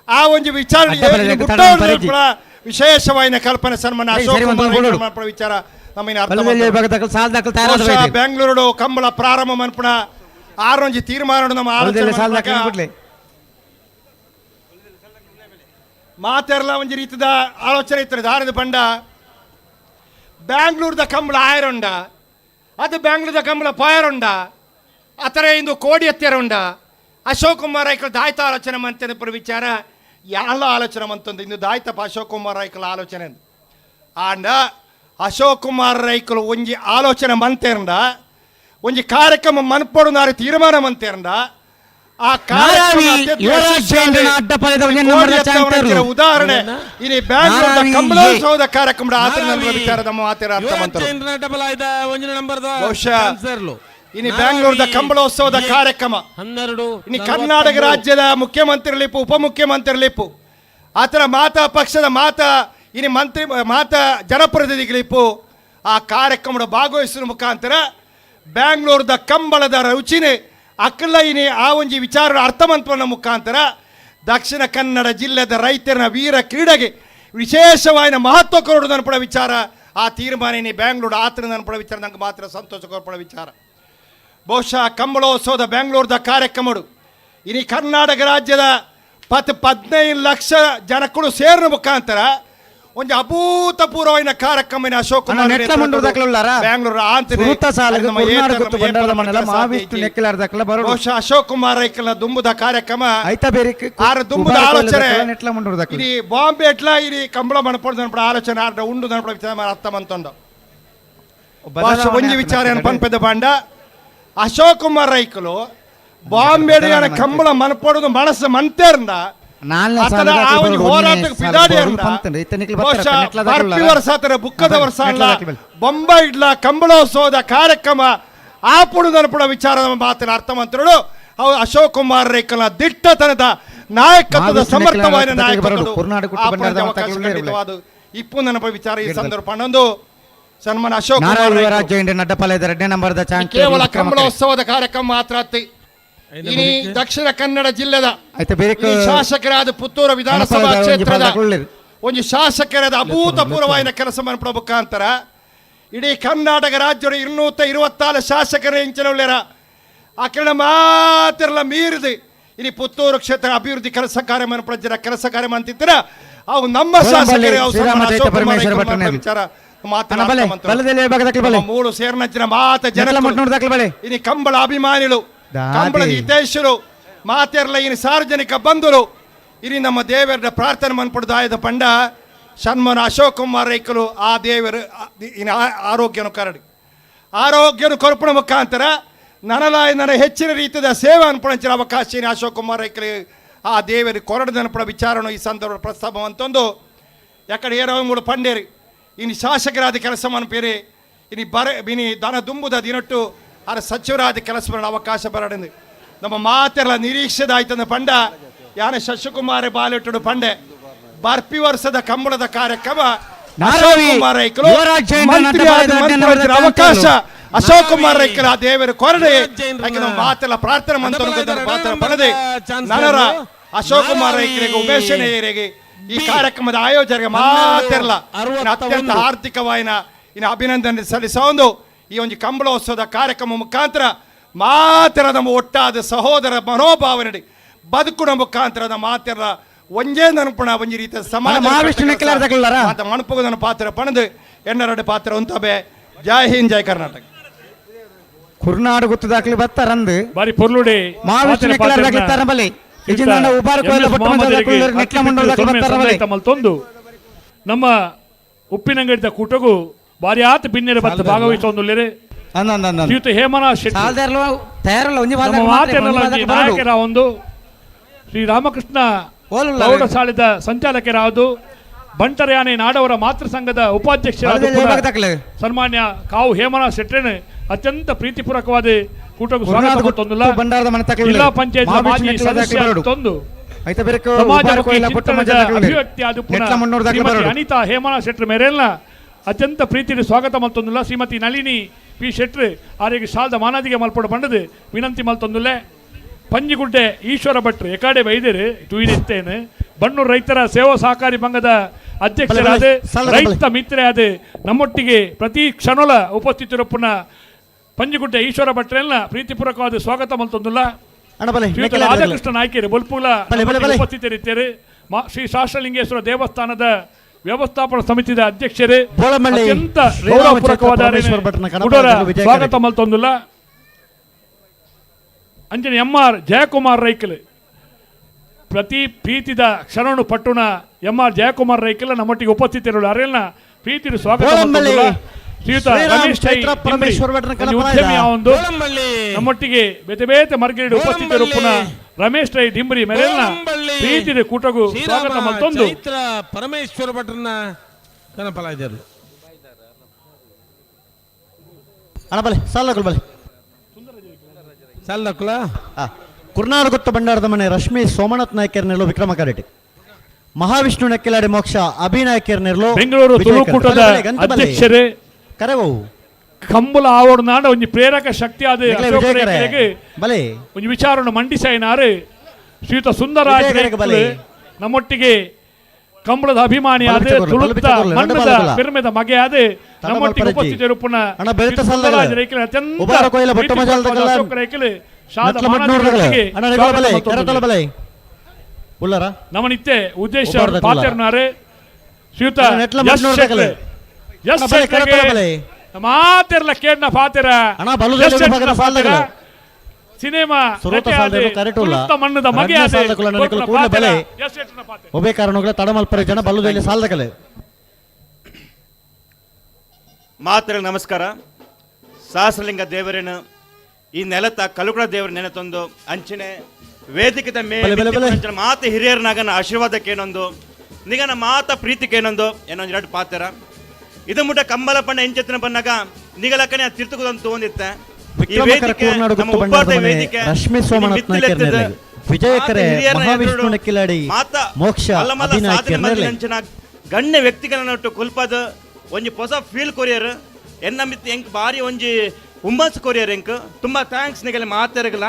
ಆ ಒಂದು ವಿಚಾರ ವಿಶೇಷವಾದ ಕಲ್ಪನೆ ಸನ್ಮಾನ ಅಶೋಕ್ ಕುಮಾರ್ ವಿಚಾರ ನಮ್ಮ ಬೆಂಗಳೂರು ಕಂಬಳ ಪ್ರಾರಂಭ ಮನ್ಪುಣ ಆರೊಂಜಿ ತೀರ್ಮಾನ ನಮ್ಮ ಆಲೋಚನೆ ಮಾತೆಲ್ಲ ಒಂದು ರೀತಿಯ ಆಲೋಚನೆ ಇತ್ತು ದಾರದ ಬಂಡ ಬ್ಯಾಂಗ್ಳೂರ್ದ ಕಂಬಳ ಆಯರೊಂಡ ಅದು ಬ್ಯಾಂಗ್ಳೂರ್ದ ಕಂಬಳ ಪಾಯರೊಂಡ ಆ ಥರ ಇಂದು ಕೋಡಿ ಎತ್ತೆರೊಂಡ ಅಶೋಕ್ ಕುಮಾರ್ ರೈಕಲ್ ದಾಯ್ತ ಆಲೋಚನೆ ಮಂತದ ಪರ ವಿಚಾರ ಎಲ್ಲ ಆಲೋಚನೆ ಮಂತಂದು ಇಂದು ದಾಯ್ತಪ್ಪ ಅಶೋಕ್ ಕುಮಾರ್ ರೈಕಲ್ ಆಲೋಚನೆ ಆಂಡ ಅಶೋಕ್ ಕುಮಾರ್ ರೈಕಲ್ ಒಂಜಿ ಆಲೋಚನೆ ಮಂತೇರಂಡ ಒಂಜಿ ಕಾರ್ಯಕ್ರಮ ಮನ್ಪಡು ನಾರು ತೀರ್ಮಾನ ಮಂತೇರಂಡ ಆ ಉದಾಹರಣೆ ಇಲ್ಲಿ ಬ್ಯಾಂಗ್ಳೂರ್ದ ಕಂಬಳೋತ್ಸವದ ಕಾರ್ಯಕ್ರಮದ ವಿಚಾರದ ಮಾತಿರ ಬಹುಶಃ ಇನ್ನು ಬ್ಯಾಂಗ್ಳೂರ್ದ ಕಂಬಳೋತ್ಸವದ ಕಾರ್ಯಕ್ರಮ 12 ಇನ್ನು ಕರ್ನಾಟಕ ರಾಜ್ಯದ ಮುಖ್ಯಮಂತ್ರಿಲಿಪ್ಪು ಉಪಮುಖ್ಯಮಂತ್ರಿಲಿಪ್ಪು ಆ ಥರ ಮಾತಾ ಪಕ್ಷದ ಮಾತಾ ಇನ್ನು ಮಂತ್ರಿ ಮಾತಾ ಜನಪ್ರತಿನಿಧಿಗಳಿಪ್ಪು ಆ ಕಾರ್ಯಕ್ರಮದ ಭಾಗವಹಿಸುವ ಮುಖಾಂತರ ಬ್ಯಾಂಗ್ಳೂರ್ದ ಕಂಬಳದ ರುಚಿನೇ ಅಕ್ಕಲೈನಿ ಆ ಒಂಜಿ ವಿಚಾರ ಅರ್ಥಮಂತ್ವನ ಮುಖಾಂತರ ದಕ್ಷಿಣ ಕನ್ನಡ ಜಿಲ್ಲೆದ ರೈತರ ವೀರ ಕ್ರೀಡೆಗೆ ವಿಶೇಷವಾದ ಮಹತ್ವ ಕೊಡೋದು ಅನ್ಪಡ ವಿಚಾರ ಆ ತೀರ್ಮಾನ ಬ್ಯಾಂಗ್ಳೂರು ಆತನ ಅನ್ಪಡ ವಿಚಾರ ನಂಗೆ ಮಾತ್ರ ಸಂತೋಷ ಕೊಡ್ಪಡ ವಿಚಾರ. ಬಹುಶಃ ಕಂಬಳೋತ್ಸವದ ಬ್ಯಾಂಗ್ಳೂರ್ದ ಕಾರ್ಯಕ್ರಮಗಳು ಇನಿ ಕರ್ನಾಟಕ ರಾಜ್ಯದ 15 ಲಕ್ಷ ಜನಕ್ಕೂ ಸೇರಿನ ಮುಖಾಂತರ ಒಂದು ಅಭೂತಪೂರ್ವವಾದ ಕಾರ್ಯಕ್ರಮ ಅಶೋಕ್ ಕುಮಾರ್ ಬಹುಶಃ ಅಶೋಕ್ ಕುಮಾರ್ ರೈಕಲ್ ದುಂಬುದ ಕಾರ್ಯಕ್ರಮ ದುಂಬುದ ಆಲೋಚನೆ ఇది ಬಾಂಬೆ ಎಟ್ಲ ఇది ಕಂಬಳ ಮನಪಡ ಆಲೋಚನೆ ಉಂಡು ಅರ್ಥ ಮಂತೊಂಡು ಒಂಜಿ ವಿಚಾರ ಪಂಪೆದ ಬಾಂಡ ಅಶೋಕ್ ಕುಮಾರ್ ರೈಕಲು ಬಾಂಬೆ ಕಂಬಳ ಮನಪಡೋದು ಮನಸ್ಸು ಮಂತೇರ್ಂದ ಹೋರಾಟಕ್ಕೆ ಪಿದಾಡಿ ವರ್ಷ ಬುಕ್ಕದ ವರ್ಷ ಅಲ್ಲ ಬೊಂಬೈ ಇಡ್ಲ ಕಂಬಳೋತ್ಸವದ ಕಾರ್ಯಕ್ರಮ ಆಪುಡುದನ್ಪುಡ ವಿಚಾರದ ಮಾತಿನ ಅರ್ಥಮಂತ್ರರು ಅವು ಅಶೋಕ್ ಕುಮಾರ್ ರೈಕಲ್ನ ದಿಟ್ಟತನದ ನಾಯಕತ್ವದ ಸಮರ್ಥವಾದ ನಾಯಕತ್ವ ಇಪ್ಪು ನೆನಪ ವಿಚಾರ ಈ ಸಂದರ್ಭ ಪಣ್ಣೊಂದು ಸನ್ಮಾನ ಅಶೋಕ್ ಕೇವಲ ಕಂಬಳೋತ್ಸವದ ಕಾರ್ಯಕ್ರಮ ಮಾತ್ರ ಇನಿ ದಕ್ಷಿಣ ಕನ್ನಡ ಜಿಲ್ಲೆದ ಶಾಸಕರಾದ ಪುತ್ತೂರು ವಿಧಾನಸಭಾ ಕ್ಷೇತ್ರದ ಒಂದು ಶಾಸಕರಾದ ಅಭೂತಪೂರ್ವವಾದ ಕೆಲಸ ಮಾಡಿದ ಮುಖಾಂತರ ಇಡೀ ಕರ್ನಾಟಕ ರಾಜ್ಯದ 224 ಶಾಸಕರ ಇಂಚಿನ ಆ ಕೆಳ ಮಾತಿರಲ್ಲ ಮೀರಿದು ಇನಿ ಪುತ್ತೂರು ಕ್ಷೇತ್ರ ಅಭಿವೃದ್ಧಿ ಕೆಲಸ ಕಾರ್ಯ ಮಾಡಿದ ಕೆಲಸ ಕಾರ್ಯ ಮಾಡ್ತಿದ್ದೀರ ಅವು ನಮ್ಮ ಶಾಸಕರೇ ವಿಚಾರ ಮೂಳು ಸೇರ್ನಂಚಿನ ಮಾತ ಜನ ಇನಿ ಕಂಬಳ ಅಭಿಮಾನಿಗಳು ಕಂಬಳದ ಹಿತೈಷರು ಮಾತೆರ್ಲ ಇನ್ನು ಸಾರ್ವಜನಿಕ ಬಂಧುರು ಇನ್ನು ನಮ್ಮ ದೇವರ ಪ್ರಾರ್ಥನೆ ಮನ್ಪಡ್ದಾಯದ ಪಂಡ ಸನ್ಮಾನ ಅಶೋಕ್ ಕುಮಾರ್ ರೈಕಲು ಆ ದೇವರು ಇನ್ನು ಆರೋಗ್ಯನು ಕರಡಿ ಆರೋಗ್ಯನು ಕೊರಪಣ ಮುಖಾಂತರ ನನ್ನ ಹೆಚ್ಚಿನ ರೀತಿಯ ಸೇವೆ ಅನ್ಪಡಿಸಿದ ಅವಕಾಶ ಅಶೋಕ್ ಕುಮಾರ್ ರೈಕಲು ಆ ದೇವರು ಕೊರಡದ ಅನ್ಪಡ ವಿಚಾರನು ಈ ಸಂದರ್ಭ ಪ್ರಸ್ತಾಪ ಅಂತಂದು ಯಾಕಡೆ ಏರವಂಗಳು ಪಂಡೇರಿ ಇನ್ನು ಶಾಸಕರಾದ ಕೆಲಸ ಮನ್ಪೇರಿ ಇನ್ನು ದನ ದುಂಬುದ ದಿನಟ್ಟು ಆರ ಸಚಿವರಾದ ಕೆಲಸ ಬರೋಣ ಅವಕಾಶ ಬರೋಣ ನಮ್ಮ ಮಾತೆಲ್ಲ ನಿರೀಕ್ಷೆದ ಆಯ್ತಂದ ಪಂಡ ಯಾನ ಶಶಿಕುಮಾರ್ ಬಾಲಿಟ್ಟು ಪಂಡೆ ಬರ್ಪಿ ವರ್ಷದ ಕಂಬಳದ ಕಾರ್ಯಕ್ರಮ ಕುಮಾರ್ ರೈಕಲು ಅವಕಾಶ ಅಶೋಕ್ ಕುಮಾರ್ ರೈಕಲ ಆ ದೇವರ ಕೊರಡೆ ಮಾತೆಲ್ಲ ಪ್ರಾರ್ಥನೆ ಮಂತ್ರ ಪಡೆದೆ ನನರ ಅಶೋಕ್ ಕುಮಾರ್ ರೈಕರಿಗೆ ಉಮೇಶನೆಯರಿಗೆ ಈ ಕಾರ್ಯಕ್ರಮದ ಆಯೋಜನೆಗೆ ಮಾತೆಲ್ಲ ಅತ್ಯಂತ ಆರ್ಥಿಕವಾಯಿನ ಇನ್ನು ಅಭಿನಂದನೆ ಸಲ್ಲಿಸೋದು ಈ ಒಂದು ಕಂಬಳೋತ್ಸವದ ಕಾರ್ಯಕ್ರಮ ಮುಖಾಂತರ ಮಾತ್ರ ನಮ್ಮ ಒಟ್ಟಾದ ಸಹೋದರ ಮನೋಭಾವನೆ ಬದುಕುನ ಮುಖಾಂತರ ಮಾತ್ರ ಒಂಜೇ ನೆನಪಣ ಒಂಜಿ ರೀತಿಯ ಸಮಾಜ ಮಣಪುಗದನ ಪಾತ್ರ ಪಣದು ಎಣ್ಣರಡು ಪಾತ್ರ ಉಂತಬೆ. ಜೈ ಹಿಂದ್ ಜೈ ಕರ್ನಾಟಕ. ಕುರ್ನಾಡು ಗುತ್ತದಾಕ್ಲಿ ಬತ್ತಾರಂದು ಬಾರಿ ಪೊರ್ಲುಡೆ ಮಾವಿಷ್ಣು ದಾಖಲಿ ತರಬಲಿ ಇಜಿಂದ ಉಬಾರ ಕೊಯ್ಲ ಬಟ್ಟಮಂದದಾಕ್ಲಿ ನೆಟ್ಲ ಮಂಡಲದಾಕ್ಲಿ ಬತ್ತಾರಬಲಿ ತಮಲ್ತೊಂದು ನಮ್ಮ ಉಪ್ಪಿನಂಗಡಿದ ಕೂಟಗೂ ಬಾರಿ ಆತ ಬಿನ್ನೆರೆ ಬತ್ತ ಭಾಗವಹಿಸೊಂದುಲ್ಲೆರೆ ಶ್ರೀಯುತ ಹೇಮನ ಶೆಟ್ಟಿ ನಾಯಕರ ಒಂದು ಶ್ರೀ ರಾಮಕೃಷ್ಣ ಪ್ರೌಢಶಾಲೆದ ಸಂಚಾಲಕರಾದು ಬಂಟರಯಾನೆ ನಾಡವರ ಮಾತೃ ಸಂಘದ ಉಪಾಧ್ಯಕ್ಷರಾದ ಸನ್ಮಾನ್ಯ ಕಾವು ಹೇಮನ ಶೆಟ್ಟರನ್ನು ಅತ್ಯಂತ ಪ್ರೀತಿಪೂರ್ವಕವಾದ ಕೂಟಕ್ಕೂ ಸ್ವಾಗತ ಕೊಟ್ಟೊಂದುಲ್ಲ ಜಿಲ್ಲಾ ಪಂಚಾಯತ್ ಮಾಜಿ ಸದಸ್ಯರೊಂದು ಸಮಾಜಮುಖಿ ಚಿಂತನದ ಅಭಿವ್ಯಕ್ತಿ ಆದ ಅನಿತಾ ಹೇಮನ ಶೆಟ್ಟರ್ ಮೇರೆಲ್ಲ ಅತ್ಯಂತ ಪ್ರೀತಿಯ ಸ್ವಾಗತ ಮಲ್ತೊಂದುಲ್ಲ. ಶ್ರೀಮತಿ ನಳಿನಿ ಪಿ ಶೆಟ್ರ್ ಆರಿಗೆ ಶಾಲದ ಮಾನಾದಿಗೆ ಮಲ್ಪಡ ಬಂಡದು ವಿನಂತಿ ಮಲ್ತೊಂದುಲ್ಲೆ. ಪಂಜಿಗುಡ್ಡೆ ಈಶ್ವರ ಭಟ್ರು ಎಕಾಡೆ ವೈದ್ಯರು ಟೂಯಿನೆತ್ತೇನು ಬಣ್ಣೂರು ರೈತರ ಸೇವಾ ಸಹಕಾರಿ ಸಂಘದ ಅಧ್ಯಕ್ಷರಾದ ರೈತ ಮಿತ್ರರಾದ ನಮ್ಮೊಟ್ಟಿಗೆ ಪ್ರತಿ ಕ್ಷಣಲ ಉಪಸ್ಥಿತಿರಪ್ಪನ ಪಂಜಿಗುಡ್ಡೆ ಈಶ್ವರ ಭಟ್ರೆಲ್ಲ ಪ್ರೀತಿಪೂರ್ವಕವಾದ ಸ್ವಾಗತ ಮಲ್ತೊಂದುಲ್ಲ. ರಾಧಾಕೃಷ್ಣ ನಾಯ್ಕರು ಬೊಲ್ಪುಲ ಉಪಸ್ಥಿತರಿದ್ದಾರೆ. ಶ್ರೀ ಶಾಸ್ತ್ರಲಿಂಗೇಶ್ವರ ದೇವಸ್ಥಾನದ ವ್ಯವಸ್ಥಾಪನಾ ಸಮಿತಿಯ ಅಧ್ಯಕ್ಷರೇ ಅತ್ಯಂತ ಗೌರವಪೂರ್ವಕವಾದ ಸ್ವಾಗತ ಮಲ್ತೊಂದುಲ್ಲ. ಅಂಜನೆ ಎಂ.ಆರ್. ಜಯಕುಮಾರ್ ರೈಕಲ್ ಪ್ರತಿ ಪ್ರೀತಿದ ಕ್ಷಣನು ಪಟ್ಟುನ ಎಂ.ಆರ್. ಜಯಕುಮಾರ್ ರೈಕಲ್ ನಮ್ಮೊಟ್ಟಿಗೆ ಉಪಸ್ಥಿತರಿರುವ ಅರೆಲ್ಲ ಪ್ರೀತಿಯ ಸ್ವಾಗತ ಮಲ್ತೊಂದುಲ್ಲ. ಶ್ರೀಯುತ ರಮೇಶ್ ಉದ್ಯಮಿ ಒಂದು ನಮ್ಮೊಟ್ಟಿಗೆ ಬೇತೆ ಬೇತೆ ಮರ್ಗಿಡಿ ಉಪಸ್ಥಿತರಿರುವ ರಮೇಶ್ ರೈ ಡಿಂಬ್ರಿ ಮೇರೆಲ್ಲ ಪ್ರೀತಿಯ ಕೂಟಗೂ ಸ್ವಾಗತ ಮತ್ತೊಂದು ಪರಮೇಶ್ವರ ಭಟ್ರನ್ನ ಕನಪಲಾಯ್ದರು ಕುರ್ನಾಡು ಗುತ್ತ ಬಂಡಾರದ ಮನೆ ರಶ್ಮಿ ಸೋಮನಾಥ್ ನಾಯ್ಕರ್ನೆಲ್ಲೋ ವಿಕ್ರಮ ಕಾರೆಟ್ಟಿ ಮಹಾವಿಷ್ಣು ನೆಕ್ಕೆಲಾಡಿ ಮೋಕ್ಷ ಅಭಿನಾಯಕರ್ನೆಲ್ಲೋ ಬೆಂಗಳೂರು ತುಳುಕೂಟದ ಅಧ್ಯಕ್ಷರೇ ಕರೆವು ಕಂಬುಲ ಆವಡ್ನಾಡ ಒಂಜಿ ಪ್ರೇರಕ ಶಕ್ತಿ ಆದ ಬಲೆ ಒಂಜಿ ವಿಚಾರವನ್ನು ಮಂಡಿಸಾಯಿನಾರು ಶ್ರೀಯುತ ಸುಂದರರಾಜ್ ಬಲೆ ನಮ್ಮೊಟ್ಟಿಗೆ ಕಂಬಳದ ಅಭಿಮಾನಿ ಆದ ತುಳುತ್ತ ಮಣ್ಣದ ಪಿರಮಿದ ಮಗೆ ಆದ ನಮ್ಮೊಟ್ಟಿಗೆ ಉಪಸ್ಥಿತರು ಪುನಃ ಸುಂದರರಾಜ್ ರೈಕಲ್ ಅತ್ಯಂತ ಅಶೋಕ ರೈಕಲ್ ಶಾದ ನಮ್ಮನಿತ್ತೆ ಉದ್ದೇಶ ಪಾತ್ರನಾರು ಶ್ರೀಯುತ ಮಾತೆರ್ಲ ಕೇಡ್ನ ಪಾತೆರ ಸಿನಿಮಾ ಮಣ್ಣದ ಮಗೆ ಒಬ್ಬೇ ಕಾರಣಗಳ ತಡಮಲ್ಪರ ಜನ ಬಲ್ಲುದಲ್ಲಿ ಸಾಲದಕಲೆ ಮಾತ್ರ ನಮಸ್ಕಾರ ಸಹಸ್ರಲಿಂಗ ದೇವರೇನ ಈ ನೆಲತ ಕಲುಕುಳ ದೇವರ ನೆನೆತೊಂದು ಅಂಚನೆ ವೇದಿಕೆದ ಮೇಲೆ ಮಾತ ಹಿರಿಯರ್ನಾಗನ ಆಶೀರ್ವಾದಕ್ಕೇನೊಂದು ನಿಗನ ಮಾತ ಪ್ರೀತಿಗೇನೊಂದು ಏನೊಂದು ಎರಡು ಪಾತ್ರ ಇದು ಮುಟ್ಟ ಕಂಬಲ ಪಣ್ಣ ಎಂಚೆತ್ತಿನ ಬಣ್ಣಗ ನಿಗಲಕ್ಕನೆ ತಿರ್ತುಕುದಂತ ತಗೊಂಡಿತ್ತೆ ಈ ವೇದಿಕೆ ನಮ್ಮ ಉಪಾರ್ಥ ವೇದಿಕೆ ಗಣ್ಯ ವ್ಯಕ್ತಿಗಳನ್ನೊಟ್ಟು ಕುಲ್ಪದ ಒಂಜಿ ಹೊಸ ಫೀಲ್ ಕೊರಿಯರ್ ಎನ್ನ ಮಿತ್ ಎಂಕ್ ಬಾರಿ ಒಂಜಿ ಹುಮ್ಮಸ್ ಕೊರಿಯರ್ ಎಂಕ್ ತುಂಬಾ ಥ್ಯಾಂಕ್ಸ್ ನಿಗಲೆ ಮಾತಾರಗಲ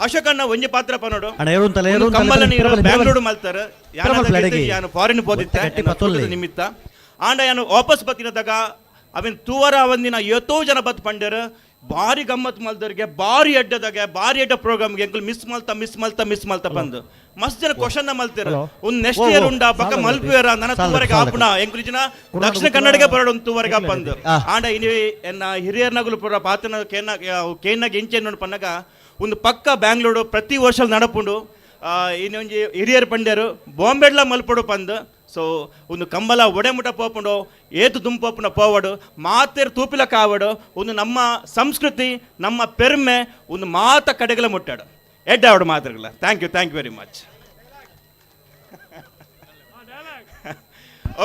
ಅಶೋಕಣ್ಣ ಒಂಜಿ ಪಾತ್ರ ಪನೋಡು ಕಂಬಲ ನೀರು ಬ್ಯಾಂಗ್ಳೂರು ಮಲ್ತಾರ ಯಾನು ಫಾರಿನ್ ಹೋದಿತ್ತೆ ನಿಮಿತ್ತ ಆಂಡ ಯಾನು ವಾಪಸ್ ಬತ್ತಿನದಾಗ ಅವಿನ ತೂವರ ಒಂದಿನ ಎಷ್ಟೋ ಜನ ಬತ್ ಪಂಡ್ಯರ ಭಾರಿ ಗಮ್ಮತ್ ಮಲ್ದರ್ಗೆ ಭಾರಿ ಅಡ್ಡದಾಗ ಭಾರಿ ಅಡ್ಡ ಪ್ರೋಗ್ರಾಮ್ಗೆ ಎಂಕಲ್ ಮಿಸ್ ಮಲ್ತಾ ಬಂದು ಮಸ್ತ್ ಜನ ಕ್ವಶನ್ ಮಲ್ತಾರ ಒಂದು ನೆಕ್ಸ್ಟ್ ಇಯರ್ ಉಂಡ ಪಕ್ಕ ಮಲ್ಪುವರ ನನ್ನ ತೂವರೆಗೆ ಆಪಣ ಎಂಕಲ್ ಜನ ದಕ್ಷಿಣ ಕನ್ನಡಗೆ ಬರೋಡು ಒಂದು ತೂವರೆಗೆ ಬಂದು ಆಂಡ ಇನಿ ಎನ್ನ ಹಿರಿಯರ್ನಗಲು ಪುರ ಪಾತನ ಕೇನಾಗ ಎಂಚೆ ನೋಡಿ ಪನ್ನಗ ಒಂದು ಪಕ್ಕ ಬ್ಯಾಂಗ್ಳೂರು ಪ್ರತಿ ವರ್ಷ ನಡಪುಂಡು ಇನ್ನೊಂಜಿ ಹಿರಿಯರ್ ಪಂಡ್ಯರು ಬಾಂಬೆಡ್ಲ ಮಲ್ಪಡು ಪಂದು ಸೊ ಒಂದು ಕಂಬಲ ಒಡೆಮುಟ ಪೋಪುಂಡು ಏತು ದುಂಪೋಪುನ ಪೋವಡು ಮಾತೇರು ತೂಪಿಲ ಕಾವಡು ಒಂದು ನಮ್ಮ ಸಂಸ್ಕೃತಿ ನಮ್ಮ ಪೆರ್ಮೆ ಒಂದು ಮಾತ ಕಡೆಗಳ ಮುಟ್ಟಾಡು ಎಡ್ಡಾವಡು ಮಾತುಗಳ thank you very much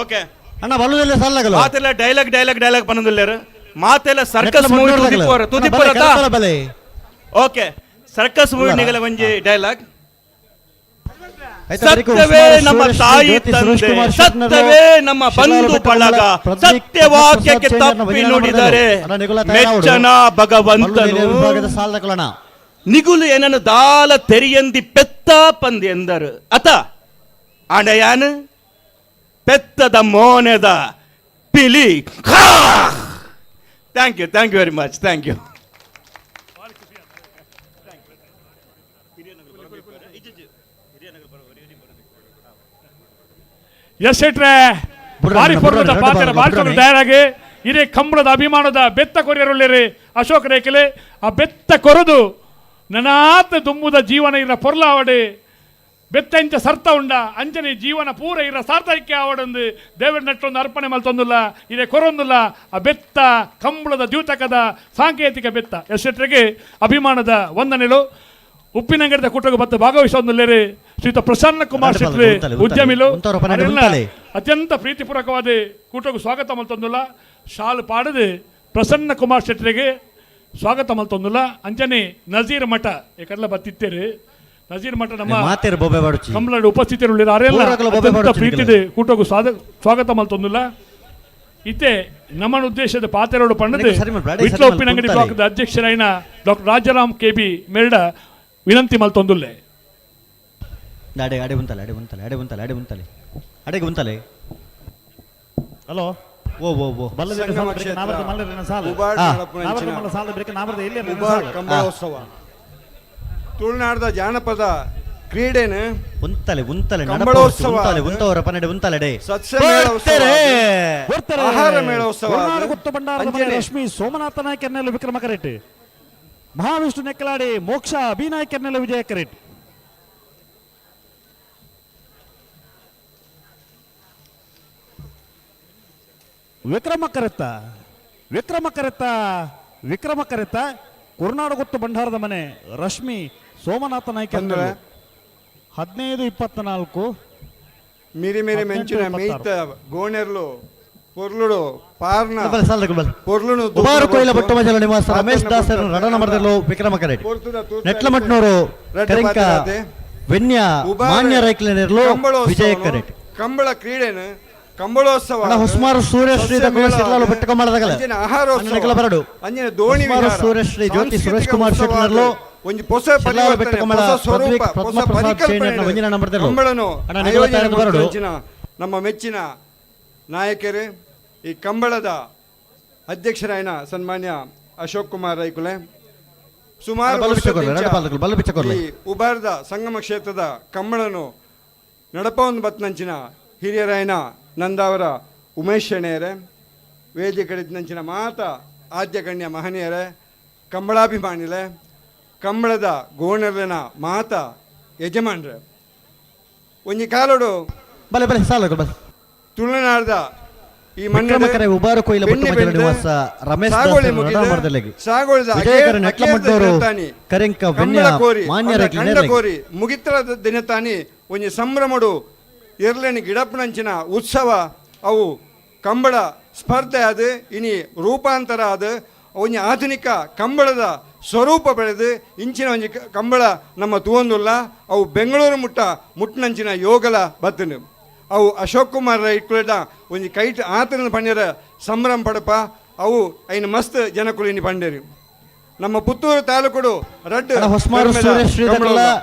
okay ಮಾತೆಲ್ಲ ಡೈಲಾಗ್ ಪನ್ನದಿಲ್ಲರು ಮಾತೆಲ್ಲ ಸರ್ಕಸ್ ಮೂವಿ ತುದಿಪುರ ಓಕೆ ಸರ್ಕಸ್ ಮೂವಿ ನಿಗಲ ಒಂಜಿ ಡೈಲಾಗ್ ಸತ್ಯವೇ ನಮ್ಮ ತಾಯಿ ತಂದೆ ಸತ್ಯವೇ ನಮ್ಮ ಬಂಧು ಬಳಗ ಸತ್ಯವಾಕ್ಯಕ್ಕೆ ತಪ್ಪಿ ನುಡಿದರೆ ಮೆಚ್ಚನ ಭಗವಂತನು ನಿಗುಲು ಏನನ್ನು ದಾಲ ತೆರಿಯಂದಿ ಪೆತ್ತ ಪಂದಿ ಎಂದರು ಅತ ಅಣಯಾನು ಪೆತ್ತದ ಮೋನೆದ ಪಿಲಿ thank you very much thank you S ಶೆಟ್ರೆ ಬಾರಿ ಪೂರ್ಣದ ಪಾತ್ರ ಬಾರಿಕೊಂಡು ತಯಾರಾಗಿ ಇದೇ ಕಂಬಳದ ಅಭಿಮಾನದ ಬೆತ್ತ ಕೊರಿಯರುಳ್ಳಿರಿ ಅಶೋಕ ರೇಖಲೆ ಆ ಬೆತ್ತ ಕೊರದು ನನಾತ ದುಮ್ಮುದ ಜೀವನ ಇರ ಪೊರ್ಲಾವಡೆ ಬೆತ್ತ ಇಂಚ ಸರ್ತ ಉಂಡ ಅಂಜನೆ ಜೀವನ ಪೂರ ಇರ ಸಾರ್ಥಕ್ಯ ಆವಡೊಂದು ದೇವರ ನಟ್ಟೊಂದು ಅರ್ಪಣೆ ಮಲ್ತೊಂದಿಲ್ಲ ಇದೇ ಕೊರೊಂದಿಲ್ಲ ಆ ಬೆತ್ತ ಕಂಬಳದ ದ್ಯೂತಕದ ಸಾಂಕೇತಿಕ ಬೆತ್ತ ಎಸ್ ಶೆಟ್ರಿಗೆ ಅಭಿಮಾನದ ವಂದನೆಗಳು ಉಪ್ಪಿನಂಗಡದ ಕೂಟಕ್ಕೆ ಬತ್ತ ಭಾಗವಹಿಸೋದಿಲ್ಲರಿ ಶ್ರೀಯುತ ಪ್ರಸನ್ನ ಕುಮಾರ್ ಶೆಟ್ಟಿ ಉದ್ಯಮಿಲು ಅತ್ಯಂತ ಪ್ರೀತಿಪೂರ್ವಕವಾದ ಕೂಟಕ್ಕೆ ಸ್ವಾಗತ ಮಲ್ತೊಂದಿಲ್ಲ ಶಾಲು ಪಾಡದು ಪ್ರಸನ್ನ ಕುಮಾರ್ ಶೆಟ್ಟಿಗೆ ಸ್ವಾಗತ ಮಲ್ತೊಂದಿಲ್ಲ ಅಂಚನೆ ನಜೀರ್ ಮಠ ಯಾಕಂದ್ರೆ ಬತ್ತಿತ್ತೇರಿ ನಜೀರ್ ಮಠ ನಮ್ಮ ಕಂಬಳ ಉಪಸ್ಥಿತರು ಅರೆಲ್ಲ ಪ್ರೀತಿದೆ ಕೂಟಕ್ಕೆ ಸ್ವಾಗತ ಮಲ್ತೊಂದಿಲ್ಲ ಇತ್ತೆ ನಮ್ಮ ಉದ್ದೇಶದ ಪಾತೆರೋಡು ಪಣ್ಣದು ವಿಟ್ಲ ಉಪ್ಪಿನಂಗಡಿ ಬ್ಲಾಕ್ದ ಅಧ್ಯಕ್ಷರಾಯಿನ ಡಾಕ್ಟರ್ ರಾಜಾರಾಮ್ ಕೆಬಿ ಮೇಲ್ಡ ವಿನಂತಿ ಮಲ್ತೊಂದುಲ್ಲೆ ಹಲೋ ಕಂಬಳೋತ್ಸವ ತುಳುನಾಡದ ಜಾನಪದ ಕ್ರೀಡೆನು ಆಹಾರ ಮೇಳೋತ್ಸವ ರಶ್ಮಿ ಸೋಮನಾಥ ನಾಯ್ಕರ್ನೆಲ್ಲ ವಿಕ್ರಮ ಕರೆಟ್ ಮಹಾವಿಷ್ಣು ನೆಕ್ಕಲಾಡಿ ಮೋಕ್ಷ ಅಭಿನಾಯ್ಕರ್ನೆಲ್ಲ ವಿಜಯ ಕರೆಟ್ ವಿಕ್ರಮ ಕರೆತ್ತ ಕುರುನಾಡು ಗೊತ್ತು ಭಂಡಾರದ ಮನೆ ರಶ್ಮಿ ಸೋಮನಾಥ ನಾಯ್ಕ 15-24 మిరి మెంచిన మీత గోణెర్లు పొర్లుడు పార్న పొర్లును ಉಬಾರು ಕೊಯ್ಲ ಬೊಟ್ಟಮಜಲ ನಿವಾಸ ರಮೇಶ್ ದಾಸರು ರಡನಮರದಲ್ಲೋ ವಿಕ್ರಮ ಕರೆಟ್ ನೆಟ್ಲಮಟ್ನೂರು ಕರೆಂಕ ವೆನ್ಯ ಮಾನ್ಯ ರೈಕ್ಲನೆರ್ಲು ವಿಜಯ ಕರೆಟ್ ಕಂಬಳ ಕ್ರೀಡೆನು ಕಂಬಳೋತ್ಸವ ಅಣ್ಣ ಹೊಸ್ಮಾರು ಸೂರ್ಯಶ್ರೀ ದಕಲ ಶಿರ್ಲಾಲು ಬೆಟ್ಟ ಕಮ್ಮಳದಗಲ ಅಂಚಿನ ಆಹಾರೋತ್ಸವ ಅನ್ನೆಗಳ ಬರಡು ಅಂಚಿನ ದೋಣಿ ಹೊಸ್ಮಾರು ವಿಹಾರ ಸೂರ್ಯಶ್ರೀ ಜ್ಯೋತಿ ಸಾಂಸ್ಕೃತಿಕ ಸುರೇಶ್ ಕುಮಾರ್ ಉತ್ಸವ ಶೆಟ್ಟರ್ಲು ಒಂದು ಹೊಸ ಶಿರ್ಲಾಲು ಬೆಟ್ಟ ಪರಿವರ್ತನೆ, ಕಮ್ಮಳ ಹೊಸ ಸ್ವರೂಪ, ಪ್ರದ್ವೀಕ್ ಹೊಸ ಪದ್ಮಪ್ರಸಾದ್ ಪರಿಕಲ್ಪನೆ ಶೇಣೆಯನ್ನು ವಂಜನ ನಂಬರ್ದೆರು ಕಂಬಳನು ಅಣ್ಣ ನಿಗಳ ಆಯೋಜನೆ ತಾಯದ ಬರಡು ಮಾಡ್ತಿನ ನಮ್ಮ ಮೆಚ್ಚಿನ ನಾಯಕರು ಈ ಕಂಬಳದ ಅಧ್ಯಕ್ಷರಾಯನ ಸನ್ಮಾನ್ಯ ಅಶೋಕ್ ಕುಮಾರ್ ರೈಕುಲೆ ಸುಮಾರು ವರ್ಷದಿಂದ ಈ ಉಬಾರ್ದ ಸಂಗಮ ಕ್ಷೇತ್ರದ ಕಂಬಳನು ನಡಪವನ್ ಬತ್ನಂಚಿನ ಹಿರಿಯರಾಯನ ನಂದಾವರ ಉಮೇಶ್ ಶೆಣೆಯರೇ ವೇದಿಕೆ ನಂಚಿನ ಮಾತ ಆದ್ಯ ಗಣ್ಯ ಮಹನೀಯರೇ ಕಂಬಳಾಭಿಮಾನಿಲೆ ಕಂಬಳದ ಗೋಣರ್ಲೆನ ಮಾತ ಯಜಮಾನ್ರೆ ಒಂಜಿ ಕಾಲೋಡು ಬಲೆ ಬಲೆ ಸಾಲ ಬಲೆ ತುಳುನಾಡದ ಈ ವಿಕ್ರಮಕರೆ ಉಬಾರು ಕೊಯ್ಲ ಬಟ್ಟು ಮಜಲ ನಿವಾಸ ರಮೇಶ್ ದಾಸ್ ನಡಮರ್ದಲೆಗೆ ವಿಜಯಕರ ನೆಟ್ಲಮಡ್ಡೋರು ಕರೆಂಕ ವೆನ್ಯ ಮಾನ್ಯರ ಕೋರಿ ಮುಗಿತ್ರ ದಿನತಾನಿ ಒಂಜಿ ಸಂಭ್ರಮಡು ಇರ್ಲೆನಿ ಗಿಡಪ್ಪನಂಚಿನ ಉತ್ಸವ ಅವು ಕಂಬಳ ಸ್ಪರ್ಧೆ ಅದು ಇನಿ ರೂಪಾಂತರ ಅದು ಒಂಜಿ ಆಧುನಿಕ ಕಂಬಳದ ಸ್ವರೂಪ ಬೆಳೆದು ಇಂಚಿನ ಒಂಜಿ ಕಂಬಳ ನಮ್ಮ ತೂವೊಂದುಲ್ಲ ಅವು ಬೆಂಗಳೂರು ಮುಟ್ಟನಂಚಿನ ಯೋಗಲ ಬತ್ತನು ಅವು ಅಶೋಕ್ ಕುಮಾರ್ ಇಟ್ಕೊಳ್ಳ ಒಂಜಿ ಕೈಟ್ ಆತನ ಪಂಡ್ಯರ ಸಂಭ್ರಮ ಪಡಪ ಅವು ಐನು ಮಸ್ತ್ ಜನಕುಲು ಇನಿ ಪಂಡೇರಿ ನಮ್ಮ ಪುತ್ತೂರು ತಾಲೂಕು ರಡ್ಡು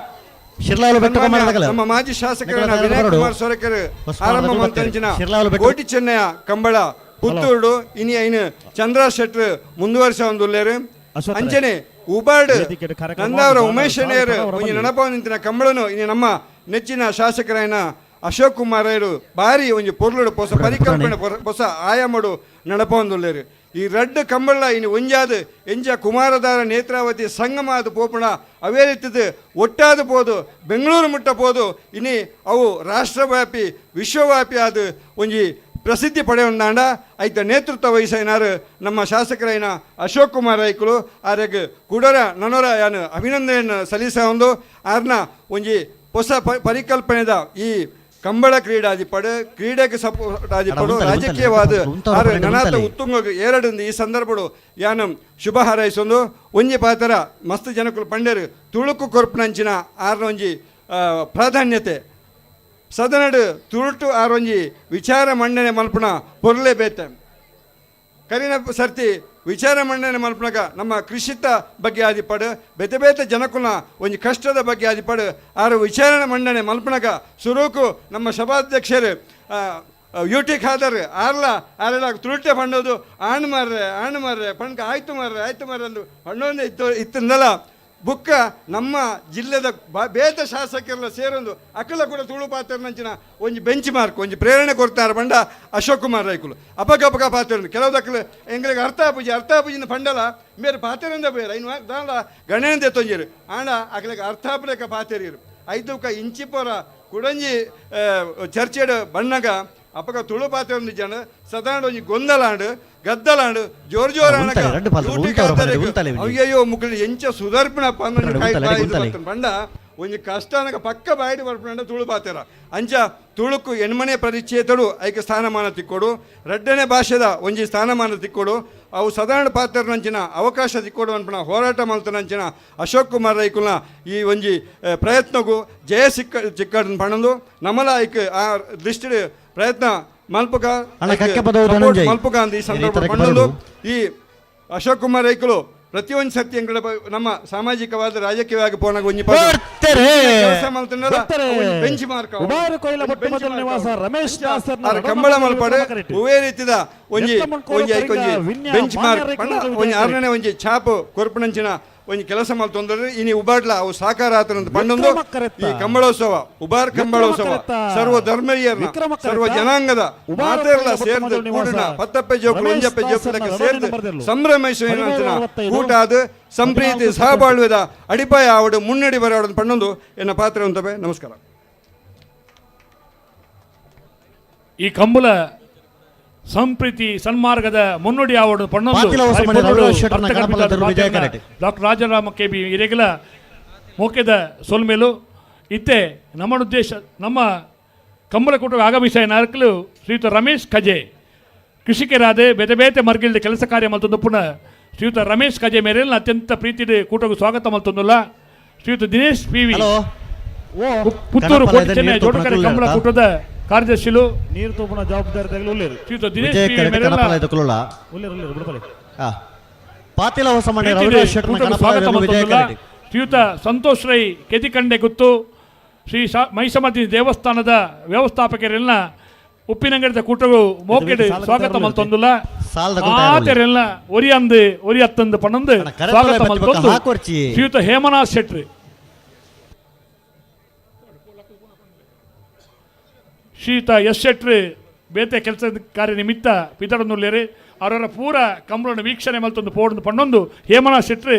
ನಮ್ಮ ಮಾಜಿ ಶಾಸಕರಾದ ವಿನಯ್ ಕುಮಾರ್ ಸೊರಕೆರ್ ಆರಂಭ ಮಂತ್ರಂಚಿನ ಕೋಟಿ ಚೆನ್ನಯ ಕಂಬಳ ಪುತ್ತೂರು ಇನಿ ಐನು ಚಂದ್ರ ಶೆಟ್ರ್ ಮುಂದುವರಿಸ ಒಂದುಲ್ಲೇರು ಅಂಚನೆ ಉಬಾರ್ಡ್ ನಂದಾವರ ಉಮೇಶ್ ಶೆಣೆಯರು ಒಂಜಿ ನೆನಪ ನಿಂತಿನ ಕಂಬಳನು ಇನಿ ನಮ್ಮ ನೆಚ್ಚಿನ ಶಾಸಕರಾಯನ ಅಶೋಕ್ ಕುಮಾರ್ ರೈರು ಬಾರಿ ಒಂಜಿ ಪೊರ್ಲುಡು ಹೊಸ ಪರಿಕಲ್ಪನೆ ಹೊಸ ಆಯಾಮಡು ನಡಪೊಂದುಲ್ಲೇರು ಈ ರಡ್ಡು ಕಂಬಳ ಇನ್ನು ಒಂಜಾದು ಎಂಜ ಕುಮಾರಧಾರ ನೇತ್ರಾವತಿ ಸಂಗಮಾದ ಪೋಪುಣ ಅವೇ ರೀತಿದು ಒಟ್ಟಾದ ಪೋದು ಬೆಂಗಳೂರು ಮುಟ್ಟಪೋದು ಇನಿ ಅವು ರಾಷ್ಟ್ರವ್ಯಾಪಿ ವಿಶ್ವವ್ಯಾಪಿ ಆದ ಒಂಜಿ ಪ್ರಸಿದ್ಧಿ ಪಡೆಯೊಂದಾಂಡ ಐತ ನೇತೃತ್ವ ವಹಿಸಿನಾರು ನಮ್ಮ ಶಾಸಕರೈನ ಅಶೋಕ್ ಕುಮಾರ್ ರೈಕುಲು ಆರ್ಯಗೆ ಕುಡರ ನನೋರ ಯಾನು ಅಭಿನಂದನೆಯನ್ನು ಸಲ್ಲಿಸ ಒಂದು ಆರ್ನ ಒಂಜಿ ಹೊಸ ಪರಿಕಲ್ಪನೆದ ಈ ಕಂಬಳ ಕ್ರೀಡಾದಿಪಡು ಕ್ರೀಡೆಗೆ ಸಪೋರ್ಟ್ ಆದಿಪಡು ರಾಜಕೀಯವಾದ ನನಾತ ಉತ್ತುಂಗ ಏರಡು ಈ ಸಂದರ್ಭಡು ಯಾನು ಶುಭ ಹಾರೈಸೊಂದು ಒಂಜಿ ಪಾತರ ಮಸ್ತ್ ಜನಕುಲು ಪಂಡೇರು ತುಳುಕು ಕೊರ್ಪುನಂಚಿನ ಆರ್ನ ಒಂಜಿ ಪ್ರಾಧಾನ್ಯತೆ ಸದನಡು ತುಳುಟು ಆರೊಂಜಿ ವಿಚಾರ ಮಂಡನೆ ಮಲ್ಪುಣ ಪೊರ್ಲೆ ಬೇತೆ ಕರಿನ ಸರ್ತಿ ವಿಚಾರ ಮಂಡನೆ ಮಲ್ಪನಗ ನಮ್ಮ ಕೃಷಿತ ಬಗ್ಗೆ ಆದಿಪಡು ಬೇತೆ ಬೇತೆ ಜನಕುಲ ಒಂಜಿ ಕಷ್ಟದ ಬಗ್ಗೆ ಆದಿಪಡು ಆರು ವಿಚಾರ ಮಂಡನೆ ಮಲ್ಪನಗ ಸುರೂಕು ನಮ್ಮ ಸಭಾಧ್ಯಕ್ಷರು ಯೂಟಿ ಖಾದರ್ ಆರೆಲ್ಲ ತುಳುಟೆ ಪಂಡೋದು ಆಣ್ ಮಾರ್ರೆ ಪಣ್ಕ ಆಯ್ತು ಮಾರ್ರೆ ಅಂದು ಹಣ್ಣೊಂದು ಇತ್ತಂದಲ್ಲ ಬುಕ್ಕ ನಮ್ಮ ಜಿಲ್ಲೆದ ಬೇತ ಶಾಸಕರೆಲ್ಲ ಸೇರೊಂದು ಅಕಲ ಕೂಡ ತುಳು ಪಾತ್ರನಂಚಿನ ಒಂಜಿ ಬೆಂಚ್ ಮಾರ್ಕ್ ಒಂಜಿ ಪ್ರೇರಣೆ ಕೊಡ್ತಾರೆ ಪಂಡ ಅಶೋಕ್ ಕುಮಾರ್ ರೈಕುಲು ಅಪಗಪಕ ಪಾತ್ರ ಕೆಲವುದಕ್ಕಲು ಎಂಗಳಿಗೆ ಅರ್ಥಾಪುಜಿನ ಪಂಡಲ ಮೇರೆ ಪಾತ್ರೆಂದ ಬೇರೆ ಇನ್ನು ದಾಂಡ ಗಣೇಂದ ತೊಂಜಿರು ಆಂಡ ಅಕಲಿಗೆ ಅರ್ಥಾಪರೇಕ ಪಾತ್ರೆರು ಐದುಕ ಇಂಚಿಪೋರ ಕುಡಂಜಿ ಚರ್ಚೆಡು ಬಣ್ಣಗ ಅಪಕ ತುಳು ಪಾತ್ರ ಜನ ಸದಾಂಡ ಒಂಜಿ ಗೊಂದಲಾಂಡು ಗದ್ದಲಾಂಡು ಜೋರಾಣ ಅಯ್ಯಯ್ಯೋ ಮುಗ್ಳು ಎಂಚ ಸುದರ್ಪಣ ಪಂಡ ಒಂಜಿ ಕಷ್ಟನಗ ಪಕ್ಕ ಬಾಯಿಡಿ ಬರ್ಪಂಡ ತುಳು ಪಾತ್ರ ಅಂಚ ತುಳುಕು ಎಣ್ಮನೆ ಪರಿಚಯತಡು ಐಕೆ ಸ್ಥಾನಮಾನ ತಿಕ್ಕೊಡು ರಡ್ಡನೇ ಭಾಷೆದ ಒಂಜಿ ಸ್ಥಾನಮಾನ ತಿಕ್ಕೊಡು ಅವು ಸಾಧಾರಣ ಪಾತ್ರ ನಂಚಿನ ಅವಕಾಶ ತಿಕ್ಕೊಡು ಅನ್ಪಣ ಹೋರಾಟ ಮಲ್ತನಂಚಿನ ಅಶೋಕ್ ಕುಮಾರ್ ರೈಕುಲ್ನ ಈ ಒಂಜಿ ಪ್ರಯತ್ನಗೂ ಜಯ ಚಿಕ್ಕಡನ್ ಪಣಂದು ನಮಲ ಐಕ್ ಆ ದೃಷ್ಟಿ ಪ್ರಯತ್ನ ಮಲ್ಪಕ ಅಂತ ಈ ಸಂದರ್ಭ ಪಣ್ಣೊಂದು ಈ ಅಶೋಕ್ ಕುಮಾರ್ ರೈಕುಲು ಪ್ರತಿಯೊಂದು ಸತ್ಯ ನಮ್ಮ ಸಾಮಾಜಿಕವಾದ ರಾಜಕೀಯವಾಗಿ ಪೋನಾಗ ಒಂಜಿ ಬೆಂಚ್ ಮಾರ್ಕ್ ಕಂಬಳ ಮಲ್ಪಡೆ ಹೂವೇ ರೀತಿದ ಒಂಜಿ ಬೆಂಚ್ ಮಾರ್ಕ್ ಒಂಜಿ ಆರನೇ ಒಂಜಿ ಛಾಪು ಕೊರ್ಪುನಂಚಿನ ಒಂಜಿ ಕೆಲಸ ಮಲ್ತೊಂದ್ರೆ ಇನಿ ಉಬಾಡ್ಲ ಅವು ಸಾಕಾರ ಆತನಂತ ಪಂಡೊಂದು ಈ ಕಂಬಳೋತ್ಸವ ಉಬಾರ್ ಕಂಬಳೋತ್ಸವ ಸರ್ವ ಧರ್ಮೀಯರ ಸರ್ವ ಜನಾಂಗದ ಮಾತೆಲ್ಲ ಸೇರ್ದು ಕೂಡಿನ ಪತ್ತಪ್ಪೆ ಜೋಕುಲು ಒಂಜಪ್ಪೆ ಜೋಕುಲಕ್ಕೆ ಸೇರ್ದು ಸಂಭ್ರಮಿಸುವ ಊಟ ಅದು ಸಂಪ್ರೀತಿ ಸಹಬಾಳ್ವೆದ ಅಡಿಪಾಯ ಆವಡು ಮುನ್ನಡಿ ಬರೋಡು ಪಣ್ಣೊಂದು ಎನ್ನ ಪಾತ್ರ ಅಂತವೆ ನಮಸ್ಕಾರ. ಈ ಕಂಬಳ ಸಂಪ್ರೀತಿ ಸನ್ಮಾರ್ಗದ ಮುನ್ನುಡಿ ಆವಡು ಡಾಕ್ಟರ್ ರಾಜರಾಮ ಕೆಬಿ ಇರೆಗಲ ಮೋಕೆದ ಸೊಲ್ಮೇಲು ಇತ್ತೆ ನಮ್ಮ ಉದ್ದೇಶ ನಮ್ಮ ಕಂಬಳ ಕೂಟಕ್ಕೆ ಆಗಮಿಸಿದ ನಾಯಕರು ಶ್ರೀಯುತ ರಮೇಶ್ ಕಜೆ ಕೃಷಿಕರಾದ ಬೇತೆ ಬೇತೆ ಮರ್ಗಿಲ್ದ ಕೆಲಸ ಕಾರ್ಯ ಮಲ್ತೊಂದು ಪುನಃ ಶ್ರೀಯುತ ರಮೇಶ್ ಕಜೆ ಮೇರೆಲ್ಲ ಅತ್ಯಂತ ಪ್ರೀತಿದ ಕೂಟಕ್ಕೆ ಸ್ವಾಗತ ಮಲ್ತೊಂದುಲ್ಲ ಶ್ರೀಯುತ ದಿನೇಶ್ ಪಿ ವಿ ಪುತ್ತೂರು ಕೋಟಿ ಚೆನ್ನೈ ಜೋಡಕರೆ ಕಂಬಳ ಕೂಟದ ಕಾರ್ಯದರ್ಶಿಲು ನೀರು ತೂಪುನ ಜವಾಬ್ದಾರಿ ತೆಗೆದು ಉಳ್ಳೇರು ಶ್ರೀಯುತ ದಿನೇಶ್ ವಿಜಯ ಪಿ. ಕರೆಕ್ಟ್ ಮೆರೆಲ್ಲ ಕನಪಲ ಇದಕ್ಕಲ್ಲ ಉಳ್ಳೇರು ಬಿಡಪಲೆ ಪಾತಿಲ ಹೊಸ ಮಂಡ್ಯ ಪ್ರೀತಿದೆ, ರವಿರಾಜ್ ಶೆಟ್ಟರ್ನ ಕೂಟದ ಕನಪಲ ಸ್ವಾಗತ ಇದರಲ್ಲಿ ವಿಜಯ ಮತ್ತೊಂದಲ್ಲ. ಕರೆಕ್ಟ್ ಶ್ರೀಯುತ ಸಂತೋಷ್ ರೈ ಕೆದಿಕಂಡೆ ಗುತ್ತು ಶ್ರೀ ಮೈಸಮತಿ ದೇವಸ್ಥಾನದ ವ್ಯವಸ್ಥಾಪಕರೆಲ್ಲ ಉಪ್ಪಿನಂಗಡಿದ ಕೂಟವು ಮೋಕೆಡು ಸ್ವಾಗತ ಮಲ್ತೊಂದುಲ್ಲ ಆತೆರೆಲ್ಲ ಒರಿಯಂದು ಒರಿಯತ್ತಂದು ಪಣ್ಣಂದು ಸ್ವಾಗತ ಮಲ್ತೊಂದು ಶ್ರೀಯುತ ಹೇಮನಾಥ್ ಶೆಟ್ರಿ ಶ್ರೀಯುತ ಎಸ್ ಶೆಟ್ರಿ ಬೇತೆ ಕೆಲಸದ ಕಾರ್ಯ ನಿಮಿತ್ತ ಪಿತಡನುಲ್ಲೇರಿ ಅವರ ಪೂರ ಕಂಬಳನ್ನು ವೀಕ್ಷಣೆ ಮಲ್ತೊಂದು ಪೋಡೊಂದು ಪಣ್ಣೊಂದು ಹೇಮನಾಥ್ ಶೆಟ್ರಿ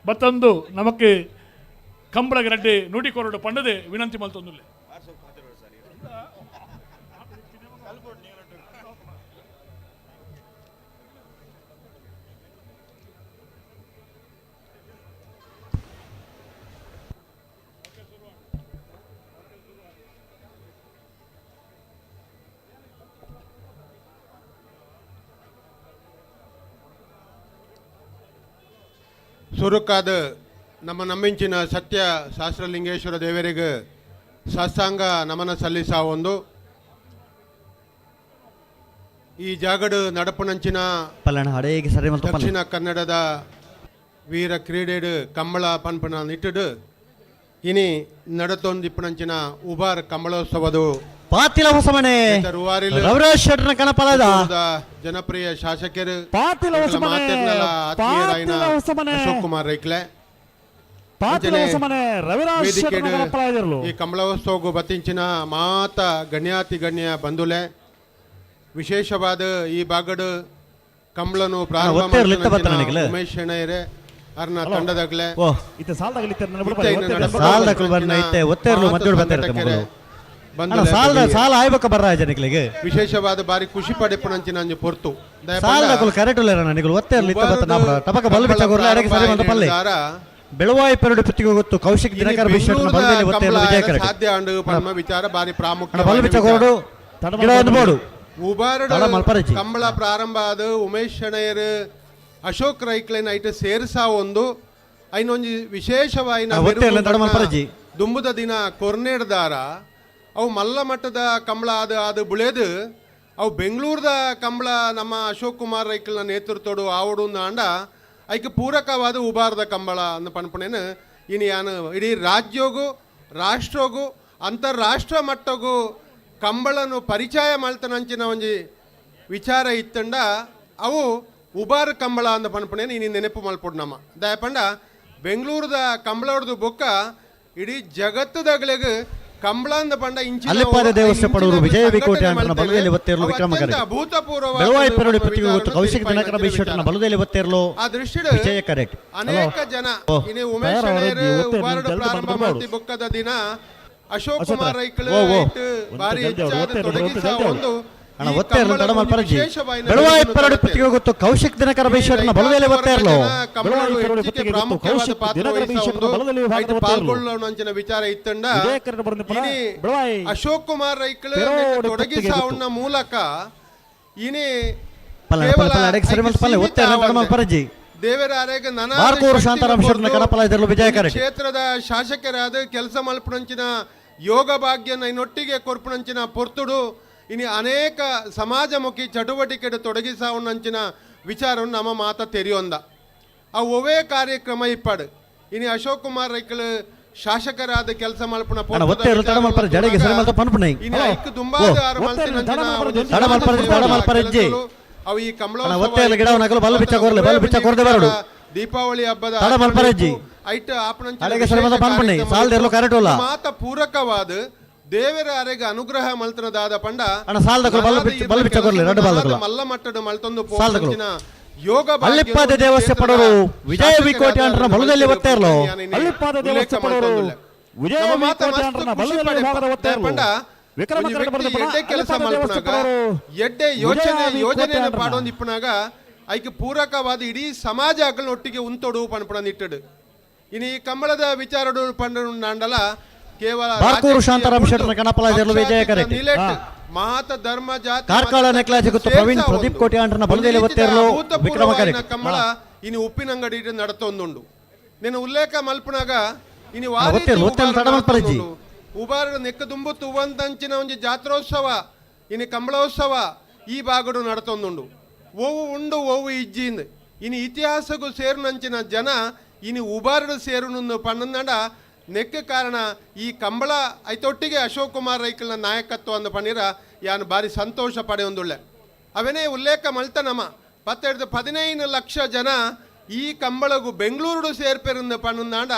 ಬತ್ತೊಂದು ನಮಕ್ಕೆ ಕಂಬಳಗೆ ರಡ್ಡಿ ನುಡಿಕೊರಡು ಪಂಡದೆ ವಿನಂತಿ ಮಲ್ತೊಂದುಲ್ಲೆ ಸುರುಕಾದ ನಮ್ಮ ನಂಬಿಂಚಿನ ಸತ್ಯ ಶಾಸ್ತ್ರಲಿಂಗೇಶ್ವರ ದೇವರಿಗೆ ಸಾಷ್ಟಾಂಗ ನಮನ ಸಲ್ಲಿಸ ಒಂದು ಈ ಜಾಗಡು ನಡಪನಂಚಿನ ದಕ್ಷಿಣ ಕನ್ನಡದ ವೀರ ಕ್ರೀಡೆಡು ಕಂಬಳ ಪನ್ಪನ ನಿಟ್ಟುಡು ಇನಿ ನಡತೊಂದಿಪ್ಪನಂಚಿನ ಉಬಾರ್ ಕಂಬಳೋತ್ಸವದು ಪಾತಿಲ ಹೊಸಮನೆ ರವಿರಾಜ್ ಶೆಟ್ಟರ್ನ ಕನಪಲದ ಜನಪ್ರಿಯ ಶಾಸಕರು ಪಾತಿಲ ಹೊಸಮನೆ ಅಶೋಕ್ ಕುಮಾರ್ ರೈಕ್ಲೆ ಪಾತಿಲ ಹೊಸಮನೆ ರವಿರಾಜ್ ಶೆಟ್ಟರ್ನ ಕನಪಲ ಇದಿರಲು ಈ ಕಂಬಳೋತ್ಸವಗೂ ಬತ್ತಿಂಚಿನ ಮಾತ ಗಣ್ಯಾತಿ ಗಣ್ಯ ಬಂಧುಲೆ ವಿಶೇಷವಾದ ಈ ಬಾಗಡು ಕಂಬಳನು ಪ್ರಾರಂಭ ಉಮೇಶ್ ಶೆಣೈರೆ ಅರ್ನ ತಂಡದಾಗಲೇ ಸಾಲ ಆಯ್ಬೇಕ ಬರ್ರ ಜನಗಳಿಗೆ ವಿಶೇಷವಾದ ಬಾರಿ ಖುಷಿ ಪಡೆಪಣಂಚಿನ ಪೊರ್ತು ಸಾಲ ಕರೆಕ್ಟ್ ಇಲ್ಲ ನನಗೆ ಒತ್ತೆ ಇರ್ಲಿ ಟಪಕ ಬಲ್ ಬಿಚ್ಚಗೋರ್ಲ ಅಡಗೆ ಸರಿ ಅಂತ ಪಲ್ಲೆ ಬೆಳವಾಯಿ ಪೆರಡು ಪುತ್ತಿಗೆ ಗೊತ್ತು ಕೌಶಿಕ್ ದಿನಕರ ಬಿಷರ್ನ ಬಲ್ದಲ್ಲಿ ಒತ್ತೆ ಇರ್ಲಿ ವಿಜಯ ಕರೆಕ್ಟ್ ಸಾಧ್ಯ ಅಂಡು ಪರಮ ವಿಚಾರ ಬಾರಿ ಪ್ರಾಮುಖ್ಯ ಬಲ್ ಬಿಚ್ಚಗೋರ್ಡು ಗಿಡ ಅನ್ಬೋದು ಉಬಾರಡು ಕಂಬಳ ಪ್ರಾರಂಭ ಆದ ಉಮೇಶ್ ಶೆಣೈರ್ ಅಶೋಕ್ ರೈಕ್ಲೈನ್ ಐಟ್ ಸೇರ್ಸಾ ಒಂದು ಐನೊಂಜಿ ವಿಶೇಷವಾಗಿ ದುಂಬುದ ದಿನ ಕೊರ್ನೇಡ್ದಾರ ಅವು ಮಲ್ಲ ಮಟ್ಟದ ಕಂಬಳ ಅದು ಬುಳೆದು ಅವು ಬೆಂಗಳೂರದ ಕಂಬಳ ನಮ್ಮ ಅಶೋಕ್ ಕುಮಾರ್ ರೈಕಲ್ನ ನೇತೃತ್ವಡು ಆವಡು ಆಂಡ ಐಕೆ ಪೂರಕವಾದ ಉಬಾರದ ಕಂಬಳ ಅಂದ ಪನ್ಪಣೇನು ಇನ್ನು ಯಾನು ಇಡೀ ರಾಜ್ಯೋಗು ರಾಷ್ಟ್ರೋಗು ಅಂತಾರಾಷ್ಟ್ರ ಮಟ್ಟಗೂ ಕಂಬಳನು ಪರಿಚಯ ಮಾಡ್ತಾನಂಚಿನ ಒಂಜಿ ವಿಚಾರ ಇತ್ತಂಡ ಅವು ಉಬಾರ ಕಂಬಳ ಅಂದ ಪನ್ಪಣೇನು ಇನ್ನು ನೆನಪು ಮಲ್ಪೊಡು ನಮ್ಮ ದಯಪಂಡ ಬೆಂಗಳೂರದ ಕಂಬಳ ಹೊಡೆದು ಬೊಕ್ಕ ಇಡೀ ಜಗತ್ತದಾಗಲೆಗ್ ಕಂಬಳ ಅಂದ ಪಂಡ ಅಲ್ಲಿಪಾದ ದೇವಸ್ಥಾನ ಪಡೂರು ವಿಜಯ ವಿಕೋಟೆ ಅಂಟನ ಬಲದಲ್ಲಿ ಒತ್ತೇರ್ಲು ವಿಕ್ರಮಕರೆ ಬೆಳವಾಯಿ ಪೆರಡು ಪುತ್ತಿಗೆ ಗೊತ್ತು ಕೌಶಿಕ್ ದಿನಕರ ಬಿಷರ್ನ ಬಲದಲ್ಲಿ ಒತ್ತೇರ್ಲು ಆ ದೃಷ್ಟಿಡು ವಿಜಯ ಕರೆಕ್ಟ್ ಅನೇಕ ಜನ ಇನ್ನು ಉಮೇಶ್ ಶೆಣೈರ್ ಉಬಾರಡು ಪ್ರಾರಂಭ ಮಾಡ್ತಿ ಬೊಕ್ಕದ ದಿನ ಅಶೋಕ್ ಕುಮಾರ್ ರೈಕಲ್ ಬಾರಿ ಹೆಚ್ಚಾದ ತೊಡಗಿಸ ಒಂದು ಬೆಳವಾಯಿ ಪೆರಡು ಪುತ್ತಿಗೆ ಗೊತ್ತು ಕೌಶಿಕ್ ದಿನಕರ ಬಿಷರ್ನ ಬಲದಲ್ಲಿ ಒತ್ತೇರ್ಲು ಪಾಲ್ಗೊಳ್ಳೋಣ ವಿಚಾರ ಇತ್ತಂಡ ಅಶೋಕ್ ಕುಮಾರ್ ರೈಕಲ್ ತೊಡಗಿಸ ಮೂಲಕ ಇನಿ ದೇವರ ಆರೆಗೆ ಕ್ಷೇತ್ರದ ಶಾಸಕರಾದ ಕೆಲಸ ಮಲ್ಪಣಂಚಿನ ಯೋಗ ಭಾಗ್ಯ ನೈನೊಟ್ಟಿಗೆ ಕೊರ್ಪಣಂಚಿನ ಪೊರ್ತುಡು ಇನಿ ಅನೇಕ ಸಮಾಜಮುಖಿ ಚಟುವಟಿಕೆ ತೊಡಗಿಸವನಂಚಿನ ವಿಚಾರವನ್ನು ನಮ್ಮ ಮಾತ ತೆರೆಯೊಂದ ಆ ಒವೇ ಕಾರ್ಯಕ್ರಮ ಇಪ್ಪಡು ಇನಿ ಅಶೋಕ್ ಕುಮಾರ್ ರೈಕಲ್ ಶಾಸಕರಾದ ಕೆಲಸ ಮಲ್ಪಣ ಅವು ಈ ದೀಪಾವಳಿ ಹಬ್ಬದ ಐಟ್ ಮಾತ ಪೂರಕವಾದ ದೇವರ ಅರೆಗೆ ಅನುಗ್ರಹ ಮಲ್ತನದಾದ ಪಂಡ ಮಲ್ಲ ಮಟ್ಟದ ಮಲ್ತೊಂದು ಯೋಗ ಅಲ್ಲಿಪಾದ ದೇವಸ್ಥಾನ ಪಡೋರು ವಿಜಯ ವಿಕೋಟೆ ಅಂಟನ ಬಲದಲ್ಲಿ ಒತ್ತೇರ್ಲು ಅಲ್ಲಿಪಾದ ದೇವಸ್ಥಾನ ಪಡೋರು ವಿಜಯ ವಿಕೋಟೆ ಅಂಟನ ಬಲದಲ್ಲಿ ಭಾಗದ ಒತ್ತೇರ್ಲು ಕೆಲಸ ಮಲ್ಪನಾಗ ಎಡ್ಡೆ ಯೋಜನೆ ಪಾಡೊಂದು ಇಪ್ಪನಾಗ ಐಕೆ ಪೂರಕವಾದ ಇಡೀ ಸಮಾಜ ಒಟ್ಟಿಗೆ ಉಂತೊಡು ಪನ್ಪಣ ನಿಟ್ಟಡು ಇನ್ನು ಈ ಕಂಬಳದ ವಿಚಾರಡು ಪಂಡ ನಾಂಡಲ ಕೇವಲ ಶಾಂತಾರಾಮ್ ಶೆಟ್ಟರ್ನ ಕನಪಲ ವಿಜಯ ಕರೆಕ್ಟ್ ಮಹಾತ ಧರ್ಮ ಜಾತಿ ಕಾರ್ಕಳ ನೆಕ್ಲಾಜಿ ಗೊತ್ತು ಪ್ರವೀಣ್ ಪ್ರದೀಪ್ ಕೋಟಿ ಅಂಟನ ಬಲದಲ್ಲಿ ಒತ್ತೇರ್ಲು ವಿಕ್ರಮ ಕರೆಕ್ಟ್ ಕಂಬಳ ಇನ್ನು ಉಪ್ಪಿನಂಗಡಿ ನಡತೊಂದುಂಡು ನೀನು ಉಲ್ಲೇಖ ಮಲ್ಪನಾಗ ಇನ್ನು ಉಬಾರ ನೆಕ್ಕ ದುಂಬು ತುವಂತಂಚಿನ ಒಂಜಿ ಜಾತ್ರೋತ್ಸವ ಇನ್ನು ಕಂಬಳೋತ್ಸವ ಈ ಬಾಗಡು ನಡತೊಂದುಂಡು ಓವು ಉಂಡು ಓವು ಇಜ್ಜಿಂದು ಇನ್ನು ಇತಿಹಾಸಗೂ ಸೇರುನಂಚಿನ ಜನ ಇನ್ನು ಉಬಾರಡು ಸೇರುನು ಪಣ್ಣಂಡ ನೆಕ್ಕ ಕಾರಣ ಈ ಕಂಬಳ ಐತೊಟ್ಟಿಗೆ ಅಶೋಕ್ ಕುಮಾರ್ ರೈಕಲ್ನ ನಾಯಕತ್ವ ಅಂದ ಪಣಿರ ಯಾನು ಭಾರಿ ಸಂತೋಷ ಪಡೆಯೊಂದುಳ್ಳೆ ಅವನೇ ಉಲ್ಲೇಖ ಮಲ್ತನಮ 15 ಲಕ್ಷ ಜನ ಈ ಕಂಬಳಗು ಬೆಂಗಳೂರು ಸೇರ್ಪೆರಂದು ಪಣ್ಣಂಡ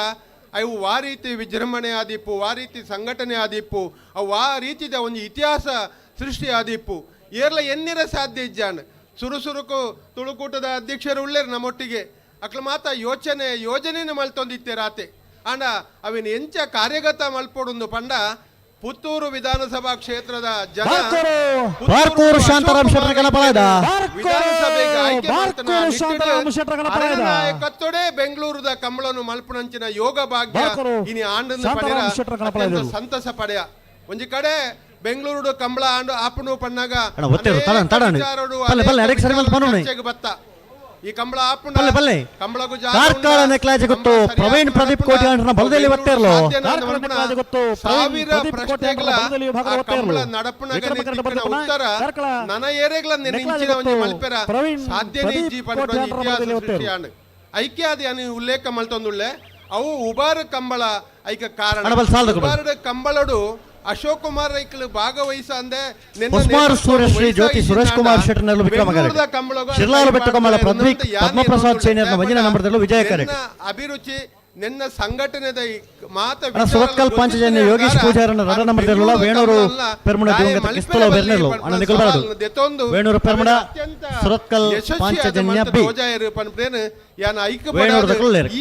ಅವು ಆ ರೀತಿ ವಿಜೃಂಭಣೆ ಆದಿಪ್ಪು ಆ ರೀತಿ ಸಂಘಟನೆ ಆದಿಪ್ಪು ಅವು ಆ ರೀತಿದ ಒಂದು ಇತಿಹಾಸ ಸೃಷ್ಟಿ ಆದಿಪ್ಪು ಏರ್ಲ ಎನ್ನಿರ ಸಾಧ್ಯ ಇಜ್ಜಾಂಡ್ ಸುರುಸುರುಕು ತುಳುಕೂಟದ ಅಧ್ಯಕ್ಷರು ಉಳ್ಳೇರು ನಮ್ಮೊಟ್ಟಿಗೆ ಅಕ್ಲ ಮಾತ ಯೋಜನೆ ಮಲ್ತೊಂದಿತ್ತೆ ರಾತೆ ಅಂಡ ಅವಿನ ಎಂಚ ಕಾರ್ಯಗತ ಮಲ್ಪೊಡೊಂದು ಪಂಡ ಪುತ್ತೂರು ವಿಧಾನಸಭಾ ಕ್ಷೇತ್ರದ ಜನ ನಾಯಕತ್ತೊಡೆ ಬೆಂಗಳೂರದ ಕಂಬಳನ್ನು ಮಲ್ಪುನಂಚಿನ ಯೋಗ ಭಾಗ್ಯ ಇನಿ ಆಂಡನ ಪಡೆಯ ಸಂತಸ ಪಡೆಯ ಒಂಜಿ ಕಡೆ ಬೆಂಗಳೂರು ಕಂಬಳ ಆಂಡು ಆಪನು ಪಣ್ಣಾಗ ಬತ್ತ ಈ ಕಂಬಳ ಕಂಬಳಗೂ ಪ್ರವೀಣ್ ಪ್ರದೀಪ್ ಕೋಟಿ ಬಲದಲ್ಲಿ ಬರ್ತೇರ್ಲೋ ಸಾವಿರ ಪ್ರಶ್ನೆಗಳ ಕಂಬಳ ನಡಪನಗ ಉತ್ತರ ನನ ಏರೆಗಳ ನೆನೆಂಚಿನ ಒಂಜಿ ಮಲ್ಪೆರ ಸಾಧ್ಯನೇ ಇಜ್ಜಿ ಪಂಡ ಇತಿಹಾಸ ಸೃಷ್ಟಿಯಾಣ್ ಐಕ್ಯಾದಿ ಅನಿ ಉಲ್ಲೇಖ ಮಲ್ತೊಂದುಳ್ಳೆ ಅವು ಉಬಾರ ಕಂಬಳ ಐಕ ಕಾರಣ ಉಬಾರದ ಕಂಬಳಡು ಅಶೋಕ್ ಕುಮಾರ್ ರೈಕಲ್ ಭಾಗವಹಿಸ ಅಂದೆ ಶ್ರೀ ಜ್ಯೋತಿ ಸುರೇಶ್ ಕುಮಾರ್ ಶೆಟ್ಟರ್ನಲ್ಲೂ ವಿಕ್ರಮಗಾರ ಶಿರ್ಲಾಲು ಬೆಟ್ಟಕಮಲ ಪದ್ಮಪ್ರಸಾದ್ ಸೇನಿಯರ್ನ ವಂಜನ ನಂಬರ್ದಲ್ಲೂ ವಿಜಯಕಾರಿ ಅಭಿರುಚಿ ನಿನ್ನ ಸಂಘಟನೆದ ಮಾತ ಸುರತ್ಕಲ್ ಪಾಂಚಜನ್ಯ ಯೋಗೀಶ್ ಪೂಜಾರನ ರಡ ನಂಬರ್ದಲ್ಲೂ ವೇಣೂರು ಪೆರ್ಮುಡ ದಿವಂಗತ ಕಿಸ್ತುಲ ಬೆರ್ನೆರ್ಲು ಅಣ್ಣ ನಿಗಲ್ಬಾರದು ವೇಣೂರು ಪೆರ್ಮುಡ ಸುರತ್ಕಲ್ ಪಾಂಚಜನ್ಯ ಬಿ ಯಾನ ಐಕ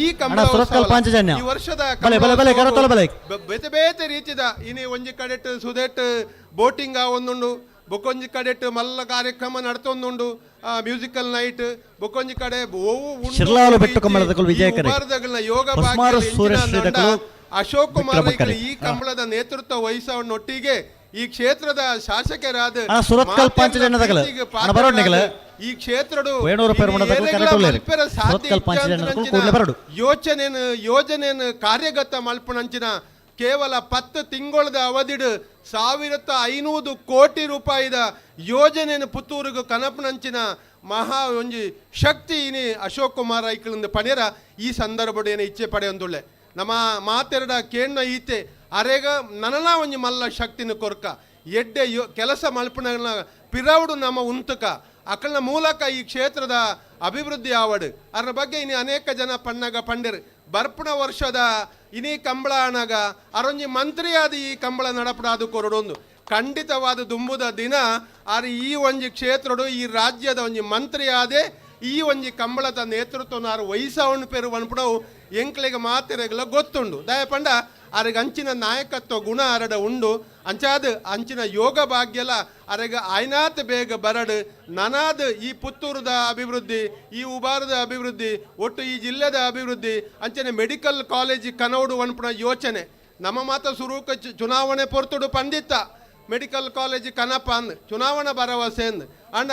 ಈ ಕಂಬಳ ಸುರತ್ಕಲ್ ಪಾಂಚಜನ್ಯ ಈ ವರ್ಷದ ಬಲೆ ಕರತಲ ಬಲೆ ಬೇತೆ ಬೇತೆ ರೀತಿದ ಇನಿ ಒಂಜಿ ಕಡೆಟ್ ಸುದೇಟ್ ಬೋಟಿಂಗ್ ಒಂದುಂಡು ಬೊಕೊಂಜಿ ಕಡೆಟ್ ಮಲ್ಲ ಕಾರ್ಯಕ್ರಮ ನಡತೊಂದುಂಡು ಮ್ಯೂಸಿಕಲ್ ನೈಟ್ ಬೊಕೊಂಜಿ ಕಡೆ ಶಿರ್ಲಾಲು ಬೆಟ್ಟಕಮಲದಕಲ್ ವಿಜಯಕರೆ ಯೋಗ ಅಶೋಕ್ ಕುಮಾರ್ ರೈಕಲ್ ಈ ಕಂಬಳದ ನೇತೃತ್ವ ವಹಿಸವನ್ನೊಟ್ಟಿಗೆ ಈ ಕ್ಷೇತ್ರದ ಶಾಸಕರಾದ ಸುರತ್ಕಲ್ ಪಾಂಚಜನ್ಯದಕಲ ಈ ಕ್ಷೇತ್ರಡು ಯೋಜನೆಯನ್ನು ಕಾರ್ಯಗತ ಮಲ್ಪನಂಚಿನ ಕೇವಲ 10 ತಿಂಗಳದ ಅವಧಿಡ್ 1500 ಕೋಟಿ ರೂಪಾಯಿದ ಯೋಜನೆಯನ್ನು ಪುತ್ತೂರಿಗೆ ಕನಪನಂಚಿನ ಮಹಾ ಒಂಜಿ ಶಕ್ತಿ ಇನಿ ಅಶೋಕ್ ಕುಮಾರ್ ರೈಕಲಿಂದ ಪಡೆಯರ ಈ ಸಂದರ್ಭಡು ಏನು ಇಚ್ಛೆ ಪಡೆಯೊಂದುಳ್ಳೆ ನಮ್ಮ ಮಾತೆರಡ ಕೇಣ್ಣ ಈತೆ ಅರೆಗ ನನನ ಒಂಜಿ ಮಲ್ಲ ಶಕ್ತಿನ ಕೊರ್ಕ ಎಡ್ಡೆ ಕೆಲಸ ಮಲ್ಪನ ಪಿರವುಡು ನಮ್ಮ ಉಂತಕ ಅಕಲ್ನ ಮೂಲಕ ಈ ಕ್ಷೇತ್ರದ ಅಭಿವೃದ್ಧಿ ಆವಡು ಅದರ ಬಗ್ಗೆ ಇನಿ ಅನೇಕ ಜನ ಪಣ್ಣಗ ಪಂಡಿರು ಬರ್ಪಣ ವರ್ಷದ ಇನಿ ಕಂಬಳ ಅಣಗ ಅರೊಂಜಿ ಮಂತ್ರಿಯಾದ ಈ ಕಂಬಳ ನಡಪಡಾದು ಕೊರಡೊಂದು ಖಂಡಿತವಾದ ದುಂಬುದ ದಿನ ಆರು ಈ ಒಂಜಿ ಕ್ಷೇತ್ರಡು ಈ ರಾಜ್ಯದ ಒಂಜಿ ಮಂತ್ರಿ ಆದೆ ಈ ಒಂಜಿ ಕಂಬಳದ ನೇತೃತ್ವನಾರು ವಹಿಸವಣ್ಣು ಪೇರು ಅನ್ಪಡವು ಎಂಕ್ಲೆಗೆ ಮಾತೆರೆಗಲ ಗೊತ್ತುಂಡು ದಯಪಂಡ ಅರೆಗೆ ಅಂಚಿನ ನಾಯಕತ್ವ ಗುಣ ಅರಡ ಉಂಡು ಅಂಚಾದ ಅಂಚಿನ ಯೋಗ ಭಾಗ್ಯಲ ಅರೆಗೆ ಆಯ್ನಾತ್ ಬೇಗ ಬರಡು ನನಾದ್ ಈ ಪುತ್ತೂರದ ಅಭಿವೃದ್ಧಿ ಈ ಉಬಾರದ ಅಭಿವೃದ್ಧಿ ಒಟ್ಟು ಈ ಜಿಲ್ಲೆದ ಅಭಿವೃದ್ಧಿ ಅಂಚನೆ ಮೆಡಿಕಲ್ ಕಾಲೇಜ್ ಕನೌಡು ಅನ್ಪುಣ ಯೋಚನೆ ನಮ್ಮ ಮಾತ ಸುರೂಕ ಚುನಾವಣೆ ಪೊರ್ತುಡು ಪಂಡಿತ ಮೆಡಿಕಲ್ ಕಾಲೇಜ್ ಕನಪ ಅಂದ್ ಚುನಾವಣಾ ಭರವಸೆ ಅಂದ್ ಅಂಡ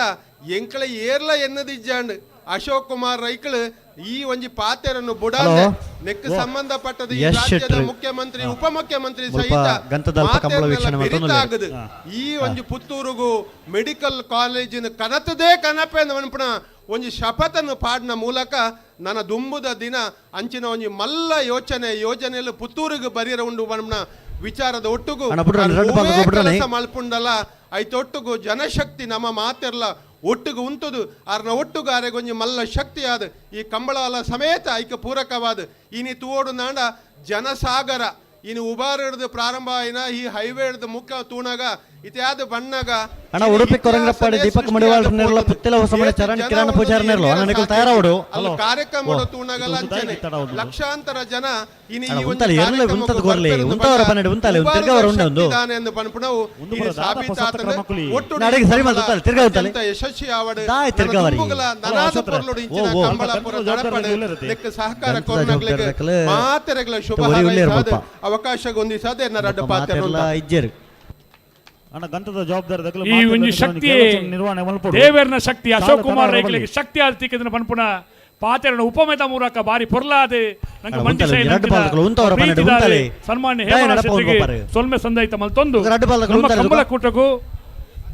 ಎಂಕ್ಲ ಏರ್ಲ ಎನ್ನದಿಜ್ಜಂಡ್ ಅಶೋಕ್ ಕುಮಾರ್ ರೈಕಲ್ ಈ ಒಂಜಿ ಪಾತೆರನ್ನು ಬುಡಾದೆ ನೆಕ್ ಸಂಬಂಧಪಟ್ಟದ ಈ ರಾಜ್ಯದ ಮುಖ್ಯಮಂತ್ರಿ ಉಪಮುಖ್ಯಮಂತ್ರಿ ಸಹಿತ ಈ ಒಂಜಿ ಪುತ್ತೂರುಗು ಮೆಡಿಕಲ್ ಕಾಲೇಜಿನ ಕನತದೇ ಕನಪೆ ಅನ್ಪಣ ಒಂಜಿ ಶಪಥನ್ನು ಪಾಡ್ನ ಮೂಲಕ ನನ್ನ ದುಂಬುದ ದಿನ ಅಂಚಿನ ಒಂಜಿ ಮಲ್ಲ ಯೋಜನೆಯಲ್ಲಿ ಪುತ್ತೂರಿಗೆ ಬರೀರ ಉಂಡು ಬಣ್ಣ ವಿಚಾರದ ಒಟ್ಟುಗು ಕೆಲಸ ಮಲ್ಪುಂಡಲ್ಲ ಐತೊಟ್ಟುಗು ಜನಶಕ್ತಿ ನಮ್ಮ ಮಾತೆರ್ಲ ಒಟ್ಟುಗು ಉಂತುದು ಅರ್ನ ಒಟ್ಟುಗು ಅರೆಗೊಂಜಿ ಮಲ್ಲ ಶಕ್ತಿ ಆದ ಈ ಕಂಬಳ ಸಮೇತ ಐಕ ಪೂರಕವಾದ ಇನಿ ತೂವೋಡು ನಾಂಡ ಜನಸಾಗರ ಇನ್ನು ಉಬಾರ ಹಿಡಿದು ಪ್ರಾರಂಭ ಆಯ್ನ ಈ ಹೈವೇ ಹಿಡಿದು ಮುಖ್ಯ ತೂಣಾಗ ಇತ್ಯಾದ ಬಣ್ಣಗ ಉಡುಪಿ ಕೊರಂಗಪ್ಪಾಡಿ ದೀಪಕ್ ಮಡಿವಾಳ ನಿರ್ಲ ಪುತ್ತಿಲ ಹೊಸಮನೆ ಚರಣ್ ಕಿರಣ ಪೂಜಾರಿ ನಿರ್ಲು ಅನನಿಕಲ್ ತಯಾರಾವಡು ಕಾರ್ಯಕ್ರಮ ತೂಣಗಲ್ಲ ಅಂಚನೆ ಲಕ್ಷಾಂತರ ಜನ ಇನಿ ಈ ಒಂದು ಕಾರ್ಯಕ್ರಮ ಗೊರ್ಲೆ ಉಂತವರ ಬನ್ನಡೆ ಉಂತಲೆ ತಿರ್ಗವರ ಉಂಡೆ ಒಂದು ಎಂದು ಪನ್ಪುನವು ಇನಿ ಸಾಬೀತಾತನೆ ಒಟ್ಟು ನಾಡಿಗೆ ಸರಿ ಮಾಡ್ತಾರೆ ತಿರ್ಗ ಉಂತಲೆ ಯಶಸ್ವಿ ಆವಡು ದಾಯ್ ತಿರ್ಗವರಿ ನನಾದ ಪೊರ್ಲುಡು ಇಂಚಿನ ಕಂಬಳಪುರ ದಡಪಡೆ ಲೆಕ್ಕ ಸಹಕಾರ ಕೊರ್ನಗ್ಲೆಗೆ ಮಾತೆರೆಗಳ ಶುಭ ಹಾರೈಸಾದ ಅವಕಾಶಗೊಂದಿಸಾದೆ ನರಡ್ಡ ಪಾತೆರಲ್ಲ ಇಜ್ಜೆರು ಈ ಒಂಜಿ ಶಕ್ತಿ ದೇವೇರ್ನ ಶಕ್ತಿ ಅಶೋಕ್ ಕುಮಾರ್ ರೈಕಲಿಗೆ ಶಕ್ತಿ ಆರ್ಥಿಕ ಪನ್ಪುನ ಪಾತೆರನ ಉಪಮೇತ ಮೂಲಕ ಬಾರಿ ಪೊರ್ಲಾದೆ ನಂಗೆ ಅಣ್ಣ, ಮಂಡಿ ಉಂತಲೆ, ಸೈಡ್ ಎರಡು ಬಾಲ್ಗಳು ಉಂತವರ ಪನ್ನೆರಡು ಪ್ರೀತಿದಾರೆ ಉಂತಲೆ. ಸನ್ಮಾನ್ಯ ದಯ ಹೇಮರಾಜ್ ನಡಪ ಶೆಟ್ಟಿಗೆ ಉಂಟು ಪಾರೆ. ಸೊಲ್ಮೆ ಸಂದಾಯಿತ ಮಲ್ತೊಂದು ಎರಡು ಬಾಲ್ಗಳು ನಮ್ಮ ಉಂತಲೆ ಕಂಬಳ ದುಬ. ಕೂಟಗೂ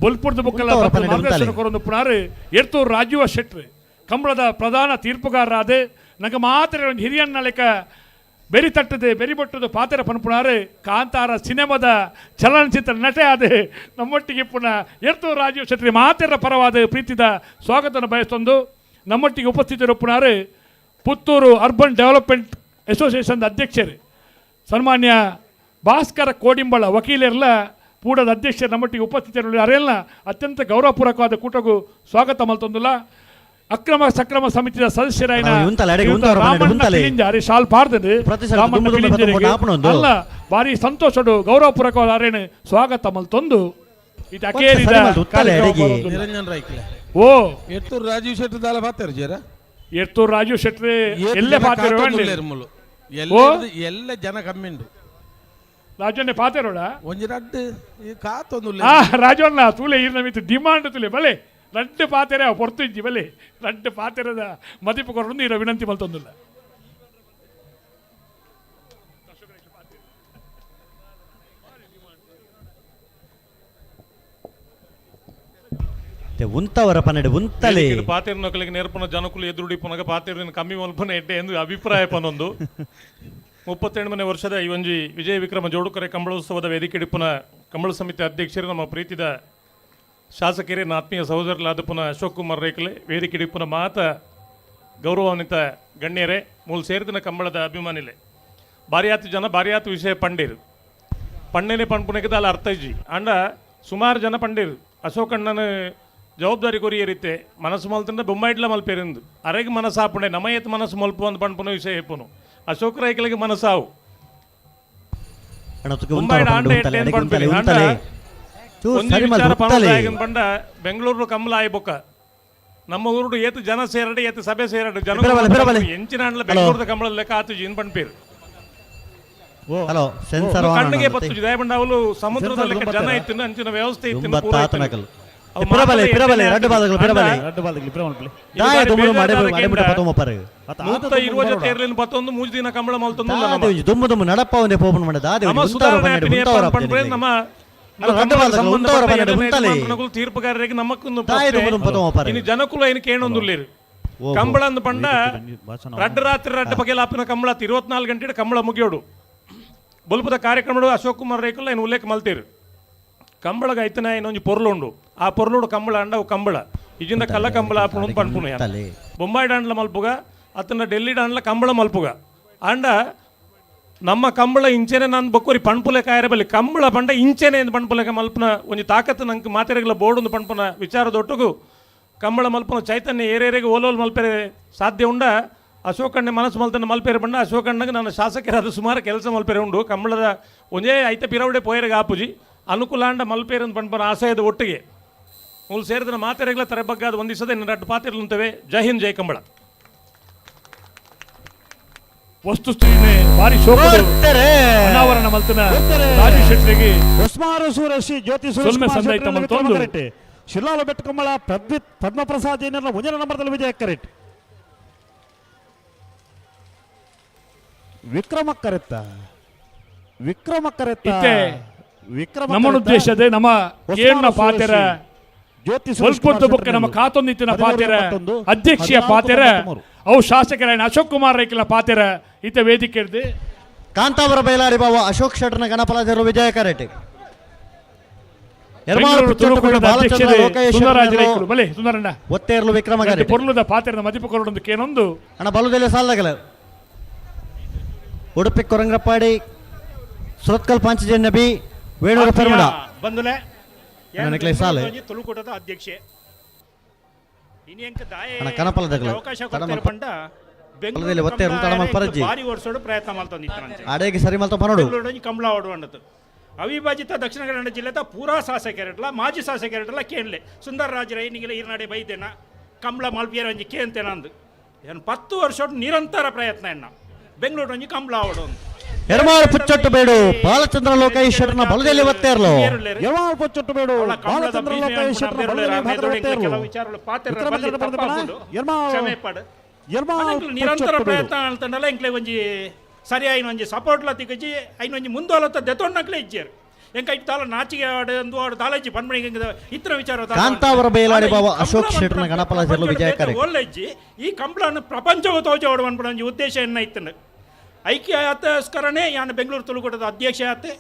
ಬೊಲ್ಪುರ್ದ ಬುಕ್ಕಲ ಉಂತವರ ಪನ್ನೆರಡು ಮಾರ್ಗದರ್ಶನ ಉಂತಲೆ. ಕೊರೊಂದು ಪುನಾರು ಎರ್ತೂರು ರಾಜೀವ ಶೆಟ್ರು ಕಂಬಳದ ಪ್ರಧಾನ ತೀರ್ಪುಗಾರರಾದ ನಂಗೆ ಮಾತ್ರ ಒಂದು ಹಿರಿಯಣ್ಣ ಲೆಕ್ಕ ಬೆರಿ ತಟ್ಟದೆ ಬೆರಿ ಬೊಟ್ಟದ ಪಾತ್ರ ಪನ್ಪುಣಾರು ಕಾಂತಾರ ಸಿನಿಮಾದ ಚಲನಚಿತ್ರ ನಟೆ ಆದ ನಮ್ಮೊಟ್ಟಿಗೆ ಪುನಃ ಎರ್ತೂರು ರಾಜೀವ್ ಶೆಟ್ಟಿ ಮಾತೆರ ಪರವಾದ ಪ್ರೀತಿದ ಸ್ವಾಗತನ ಬಯಸ್ತೊಂದು ನಮ್ಮೊಟ್ಟಿಗೆ ಉಪಸ್ಥಿತರು ಪುನಃ ಪುತ್ತೂರು ಅರ್ಬನ್ ಡೆವಲಪ್ಮೆಂಟ್ ಅಸೋಸಿಯೇಷನ್ ಅಧ್ಯಕ್ಷರು ಸನ್ಮಾನ್ಯ ಭಾಸ್ಕರ ಕೋಡಿಂಬಳ ವಕೀಲರೆಲ್ಲ ಕೂಡದ ಅಧ್ಯಕ್ಷರು ನಮ್ಮೊಟ್ಟಿಗೆ ಉಪಸ್ಥಿತರು ಅರೆಲ್ಲ ಅತ್ಯಂತ ಗೌರವಪೂರ್ವಕವಾದ ಕೂಟಗೂ ಸ್ವಾಗತ ಮಲ್ತೊಂದಿಲ್ಲ ಅಕ್ರಮ ಸಕ್ರಮ ಸಮಿತಿಯ ಸದಸ್ಯರಾಯಿನ ಶಾಲ್ ಪಾರ್ದದು ಅಲ್ಲ ಬಾರಿ ಸಂತೋಷಡು ಗೌರವಪೂರ್ವಕವಾದ ಅರೇನು ಸ್ವಾಗತ ಮಲ್ತೊಂದು ಇದು ಅಕೇರಿದ ನಿರಂಜನ್ ರೈಕ್ಲೆ ಓ ಎತ್ತೂರು ರಾಜೀವ್ ಶೆಟ್ಟಿ ದಾಲ ಪಾತೇರು ಜರ ಎರ್ತೂರು ರಾಜೀವ್ ಶೆಟ್ಟಿ ಎಲ್ಲೇ ಪಾತೇರು ಎಲ್ಲ ಜನ ಕಮ್ಮಿಂಡು ರಾಜಣ್ಣ ಪಾತೇರೋಡ ಒಂಜಿ ರಡ್ಡು ಕಾತೊಂದು ರಾಜಣ್ಣ ತೂಲೆ ಇರ್ನ ಮಿತ್ತು ಡಿಮಾಂಡ್ ತುಲೆ ಬಲೆ ರಡ್ಡು ಪಾತೆರೆ ಪೊರ್ತು ಇಜ್ಜಿ ಬಲೆ ರಡ್ಡು ಪಾತೆರದ ಮದಿಪು ಕೊರೊಂದು ಇರೋ ವಿನಂತಿ ಮಲ್ತೊಂದಿಲ್ಲ ಉಂತವರ ಪನ್ನೆರಡು ಉಂತಲೆ ಪಾತೆರ ನಕಲಿಗೆ ನೇರ್ಪನ ಜನಕುಲು ಎದುರುಡಿ ಪುನಗ ಪಾತೆರಿನ ಕಮ್ಮಿ ಮಲ್ಪನ ಎಡ್ಡೆ ಎಂದು ಅಭಿಪ್ರಾಯ ಪನೊಂದು 38ನೇ ವರ್ಷದ ಈ ಒಂಜಿ ವಿಜಯ ವಿಕ್ರಮ ಜೋಡುಕರೆ ಕಂಬಳೋತ್ಸವದ ವೇದಿಕೆ ಇಡಿಪುನ ಕಂಬಳ ಸಮಿತಿ ಅಧ್ಯಕ್ಷರು ನಮ್ಮ ಪ್ರೀತಿದ ಶಾಸಕರೇ ಆತ್ಮೀಯ ಸಹೋದರಲಾದ ಪುನಃ ಅಶೋಕ್ ಕುಮಾರ್ ರೇಖಲೆ ವೇದಿಕೆ ಇಡಿಪುನ ಮಾತ ಗೌರವಾನ್ವಿತ ಗಣ್ಯರೇ ಮೂಲ ಸೇರಿದಿನ ಕಂಬಳದ ಅಭಿಮಾನಿಲೆ ಬಾರಿಯಾತು ಜನ ಬಾರಿಯಾತು ವಿಷಯ ಪಂಡೇರು ಪಣ್ಣೆನೆ ಪಣ್ಪುನಕ್ಕೆ ಅಲ್ಲ ಅರ್ಥ ಇಜ್ಜಿ ಅಂಡ ಸುಮಾರು ಜನ ಪಂಡೇರು ಅಶೋಕಣ್ಣನ ಜವಾಬ್ದಾರಿ ಕೊರಿಯರಿತ್ತೆ ಮನಸ್ಸು ಮಲ್ತಂಡ ಬೊಮ್ಮಾಯಿಡ್ಲ ಮಲ್ಪೇರಿಂದು ಅರೆಗೆ ಮನಸ್ಸಾಪುಂಡೆ ನಮಯತ್ ಮನಸ್ಸು ಮಲ್ಪು ಅಂತ ಪಣ್ಪುನ ವಿಷಯ ಹೇಪುನು ಅಶೋಕ ರೈಕಲಿಗೆ ಮನಸ್ಸಾವು ಪಂಡ ಬೆಂಗಳೂರು ಕಮಲ ಆಯ್ಬೊಕ್ಕ ನಮ್ಮ ಊರು ಏತು ಜನ ಸೇರಡೆ ಏತು ಸಭೆ ಸೇರಡೆ ಜನ ಎಂಚಿನ ಬೆಂಗಳೂರು ಕಮಲ ಲೆಕ್ಕ ಆತು ಜಿನ್ ಪಂಪೇರು ಕಣ್ಣಿಗೆ ಬತ್ತು ದಯಬಂಡ ಅವಳು ಸಮುದ್ರದ ಲೆಕ್ಕ ಜನ ಇತ್ತು ಅಂಚಿನ ವ್ಯವಸ್ಥೆ ಇತ್ತು 21 ದಿನ ಕಂಬಳ ಮಲ್ತೊಂದು ನಡಪವನೆ ಪೋಪನ್ ಮಾಡದ ತೀರ್ಪುಗಾರರಿಗೆ ನಮಕ್ಕೊಂದು ಜನಕುಲ ಏನು ಕೇಳೊಂದುಲ್ಲೇರು ಕಂಬಳ ಅಂದ ಪಂಡ ರಡ್ಡು ರಾತ್ರಿ ರಡ್ಡು ಬಗೆಲಾಪಿನ ಕಂಬಳ 24 ಗಂಟೆ ಕಂಬಳ ಮುಗಿಯೋಡು ಬಲ್ಪದ ಕಾರ್ಯಕ್ರಮ ಅಶೋಕ್ ಕುಮಾರ್ ರೇಕುಲ ಏನು ಉಲ್ಲೇಖ ಮಲ್ತೀರು ಕಂಬಳಗ ಐತನ ಇನ್ನೊಂದು ಪೊರ್ಲುಂಡು ಆ ಪೊರ್ಲುಡು ಕಂಬಳ ಅಂಡ ಕಂಬಳ ಇಜಿಂದ ಕಲ್ಲ ಕಂಬಳ ಆಪುಣು ಪನ್ಪುನ ಬೊಂಬಾಯಿ ಡಾಂಡ್ಲ ಮಲ್ಪುಗ ಅತನ ಡೆಲ್ಲಿ ಡಾಂಡ್ಲ ಕಂಬಳ ಮಲ್ಪುಗ ಅಂಡ ನಮ್ಮ ಕಂಬಳ ಇಂಚೆನೆ ನಾನು ಬೊಕ್ಕೋರಿ ಪಣ್ಪುಲೆ ಕಾಯರ ಬಲ್ಲಿ ಕಂಬಳ ಪಂಡ ಇಂಚೆನೆ ಎಂದು ಪಣ್ಪುಲೆಕ ಮಲ್ಪನ ಒಂದು ತಾಕತ್ತು ನಂಗೆ ಮಾತೆರೆಗಳ ಬೋರ್ಡ್ ಪಣ್ಪುನ ವಿಚಾರದೊಟ್ಟಿಗೂ ಕಂಬಳ ಮಲ್ಪನ ಚೈತನ್ಯ ಏರೇರಿಗೆ ಓಲೋಲ್ ಮಲ್ಪೆರೆ ಸಾಧ್ಯ ಉಂಡ ಅಶೋಕಣ್ಣೆ ಮನಸ್ಸು ಮಲ್ತನ ಮಲ್ಪೇರೆ ಬಂಡ ಅಶೋಕಣ್ಣಗೆ ನಾನು ಶಾಸಕರಾದ ಸುಮಾರು ಕೆಲಸ ಮಲ್ಪೇರೆ ಉಂಡು ಕಂಬಳದ ಒಂದೇ ಐತೆ ಪಿರವಡೆ ಪೋಯರಿಗೆ ಆಪುಜಿ ಅನುಕೂಲಾಂಡ ಮಲ್ಪೇರನ್ನು ಪಣ್ಪನ ಆಶಯದ ಒಟ್ಟಿಗೆ ಮೂಲ ಸೇರಿದ ಮಾತೆರೆಗಳ ತರಬಗ್ಗಾದ ಒಂದಿಸದೆ ರಡ್ಡು ಪಾತ್ರೆలుంತವೆ ಜೈ ಹಿಂದ್ ಜೈ ಕಂಬಳ ವಸ್ತುಸ್ಥಿತಿನೇ ಭಾರಿ ಅನಾವರಣ ಮಲ್ತನ ರಾಜು ಶೆಟ್ಟಿಗೆ ಉಸ್ಮಾರು ಸೂರಶಿ ಜ್ಯೋತಿ ಸುರೇಶ್ ಶಿಲಾಲು ಬೆಟ್ಟ ಕಂಬಳ ಪದ್ಮಪ್ರಸಾದ್ ಏನೆಲ್ಲ ಮುಂಜಾನೆ ನಂಬರ್ದಲ್ಲಿ ವಿಜಯ ಕರೆಕ್ಟ್ ವಿಕ್ರಮ ನಮ್ಮ ಉದ್ದೇಶದ ನಮ್ಮ ಕೇರಳ ಪಾತೆರ ಜ್ಯೋತಿ ಬುಕ್ಕ ನಮ್ಮ ಕಾತೊಂದಿತ್ತಿನ ಪಾತೆರ ಅಧ್ಯಕ್ಷೀಯ ಪಾತೆರ ಅವು ಶಾಸಕರ ಅಶೋಕ್ ಕುಮಾರ್ ರೈಕಲ ಪಾತೆರ ಈತ ವೇದಿಕೆ ಹಿಡಿದು ಕಾಂತಾವರ ಬಯಲಾರಿ ಬಾವ ಅಶೋಕ್ ಶೆಟ್ಟರ್ನ ಗಣಪಲಾದರು ವಿಜಯ ಕರೆಟ್ ಒತ್ತೇರ್ಲು ವಿಕ್ರಮ ಪೊರ್ಲುದ ಪಾತೆರದ ಮದಿಪು ಕೊರಡೊಂದು ಕೇನೊಂದು ಅಣ್ಣ ಬಲುದೆಲೆ ಸಾಲದಗಲ ಉಡುಪಿ ಕೊರಂಗ್ರಪ್ಪಾಡಿ ಸುರತ್ಕಲ್ ಪಾಂಚಜನ್ ನಬಿ ವೇಣೂರ ಪೆರ್ಮಡ ಬಂದುಲೆ ನನಗೆ ಸಾಲೆ ತುಳುಕೂಟದ ಅಧ್ಯಕ್ಷೆ ಇನಿಯಂಕ ದಾಯ ಅಣ್ಣ ಕನಪಲದಗಲ ಅವಕಾಶ ಕೊಡ್ತಾರೆ ಪಂಡ ಬೆಂಗಳೂರಲ್ಲಿ ಒತ್ತೇರ್ಲು ತಡಮ ಪರಜಿ ಬಾರಿ ಓಡಿಸೋಡು ಪ್ರಯತ್ನ ಮಾಡ್ತಂದಿತ್ತು ಅಡೆಗೆ ಸರಿ ಮಲ್ತ ಪನೋಡು ಕಂಬಳ ಓಡು ಅನ್ನತು ಅವಿಭಾಜಿತ ದಕ್ಷಿಣ ಕನ್ನಡ ಜಿಲ್ಲೆದ ಪೂರಾ ಶಾಸಕರಟ್ಲ ಮಾಜಿ ಶಾಸಕರಟ್ಲ ಕೇಳಲೆ ಸುಂದರ ರಾಜರೈ ನಿಗಲ ಈರ್ನಾಡೆ ಬೈದೇನ ಕಂಬಳ ಮಲ್ಪಿಯರ ಒಂಜಿ ಕೇಂತೇನ ಅಂದು ಏನು 10 ವರ್ಷ ನಿರಂತರ ಪ್ರಯತ್ನ ಎಣ್ಣ ಬೆಂಗಳೂರು ಒಂಜಿ ಕಂಬಳ ಓಡು ಎಡಮಾಳು ಪುಚ್ಚೊಟ್ಟು ಬೇಡು ಬಾಲಚಂದ್ರ ಲೋಕೇಶ್ವರನ ಬಲದಲ್ಲಿ ಒತ್ತೇರ್ಲು ಎಡಮಾಳು ಪುಚ್ಚೊಟ್ಟು ಬೇಡು ಬಾಲಚಂದ್ರ ಲೋಕೇಶ್ವರನ ಬಲದಲ್ಲಿ ವಿಚಾರಗಳು ಪಾತ್ರ ನಿರಂತರ ಪ್ರಯತ್ನ ಅಂತಂಡಲ್ಲ ಇಂಕ್ಲೆ ಒಂಜಿ ಸರಿ ಐನ ಒಂಜಿ ಸಪೋರ್ಟ್ಲ ತಿಕ್ಕಿ ಐನ ಒಂಜಿ ಮುಂದೋಲತ್ತ ದೆತೊಂಡಕ್ಲೆ ಇಜ್ಜೇರು ಎಂಕ ಇಟ್ಟಾಲ ನಾಚಿಗೆ ಆಡು ದಾಲಜ್ಜಿ ಪನ್ಮಣಿಗೆ ಇತರ ವಿಚಾರ ಕಾಂತಾವರ ಬೇಲಾಡಿ ಬಾಬಾ ಅಶೋಕ್ ಶೆಟ್ಟರ್ನ ಗಣಪಲ ಜರ್ಲು ವಿಜಯಕಾರಿ ಒಳ್ಳೆಜ್ಜಿ ಈ ಕಂಪ್ಲನ್ನು ಪ್ರಪಂಚವು ತೋಜೋಡು ಅನ್ಬಿಡ ಒಂಜಿ ಉದ್ದೇಶ ಎನ್ನ ಇತ್ತಂಡು ಐಕ್ಯ ಆತಸ್ಕರನೇ ಯಾನು ಬೆಂಗಳೂರು ತುಳುಕೂಟದ ಅಧ್ಯಕ್ಷ ಆತೆ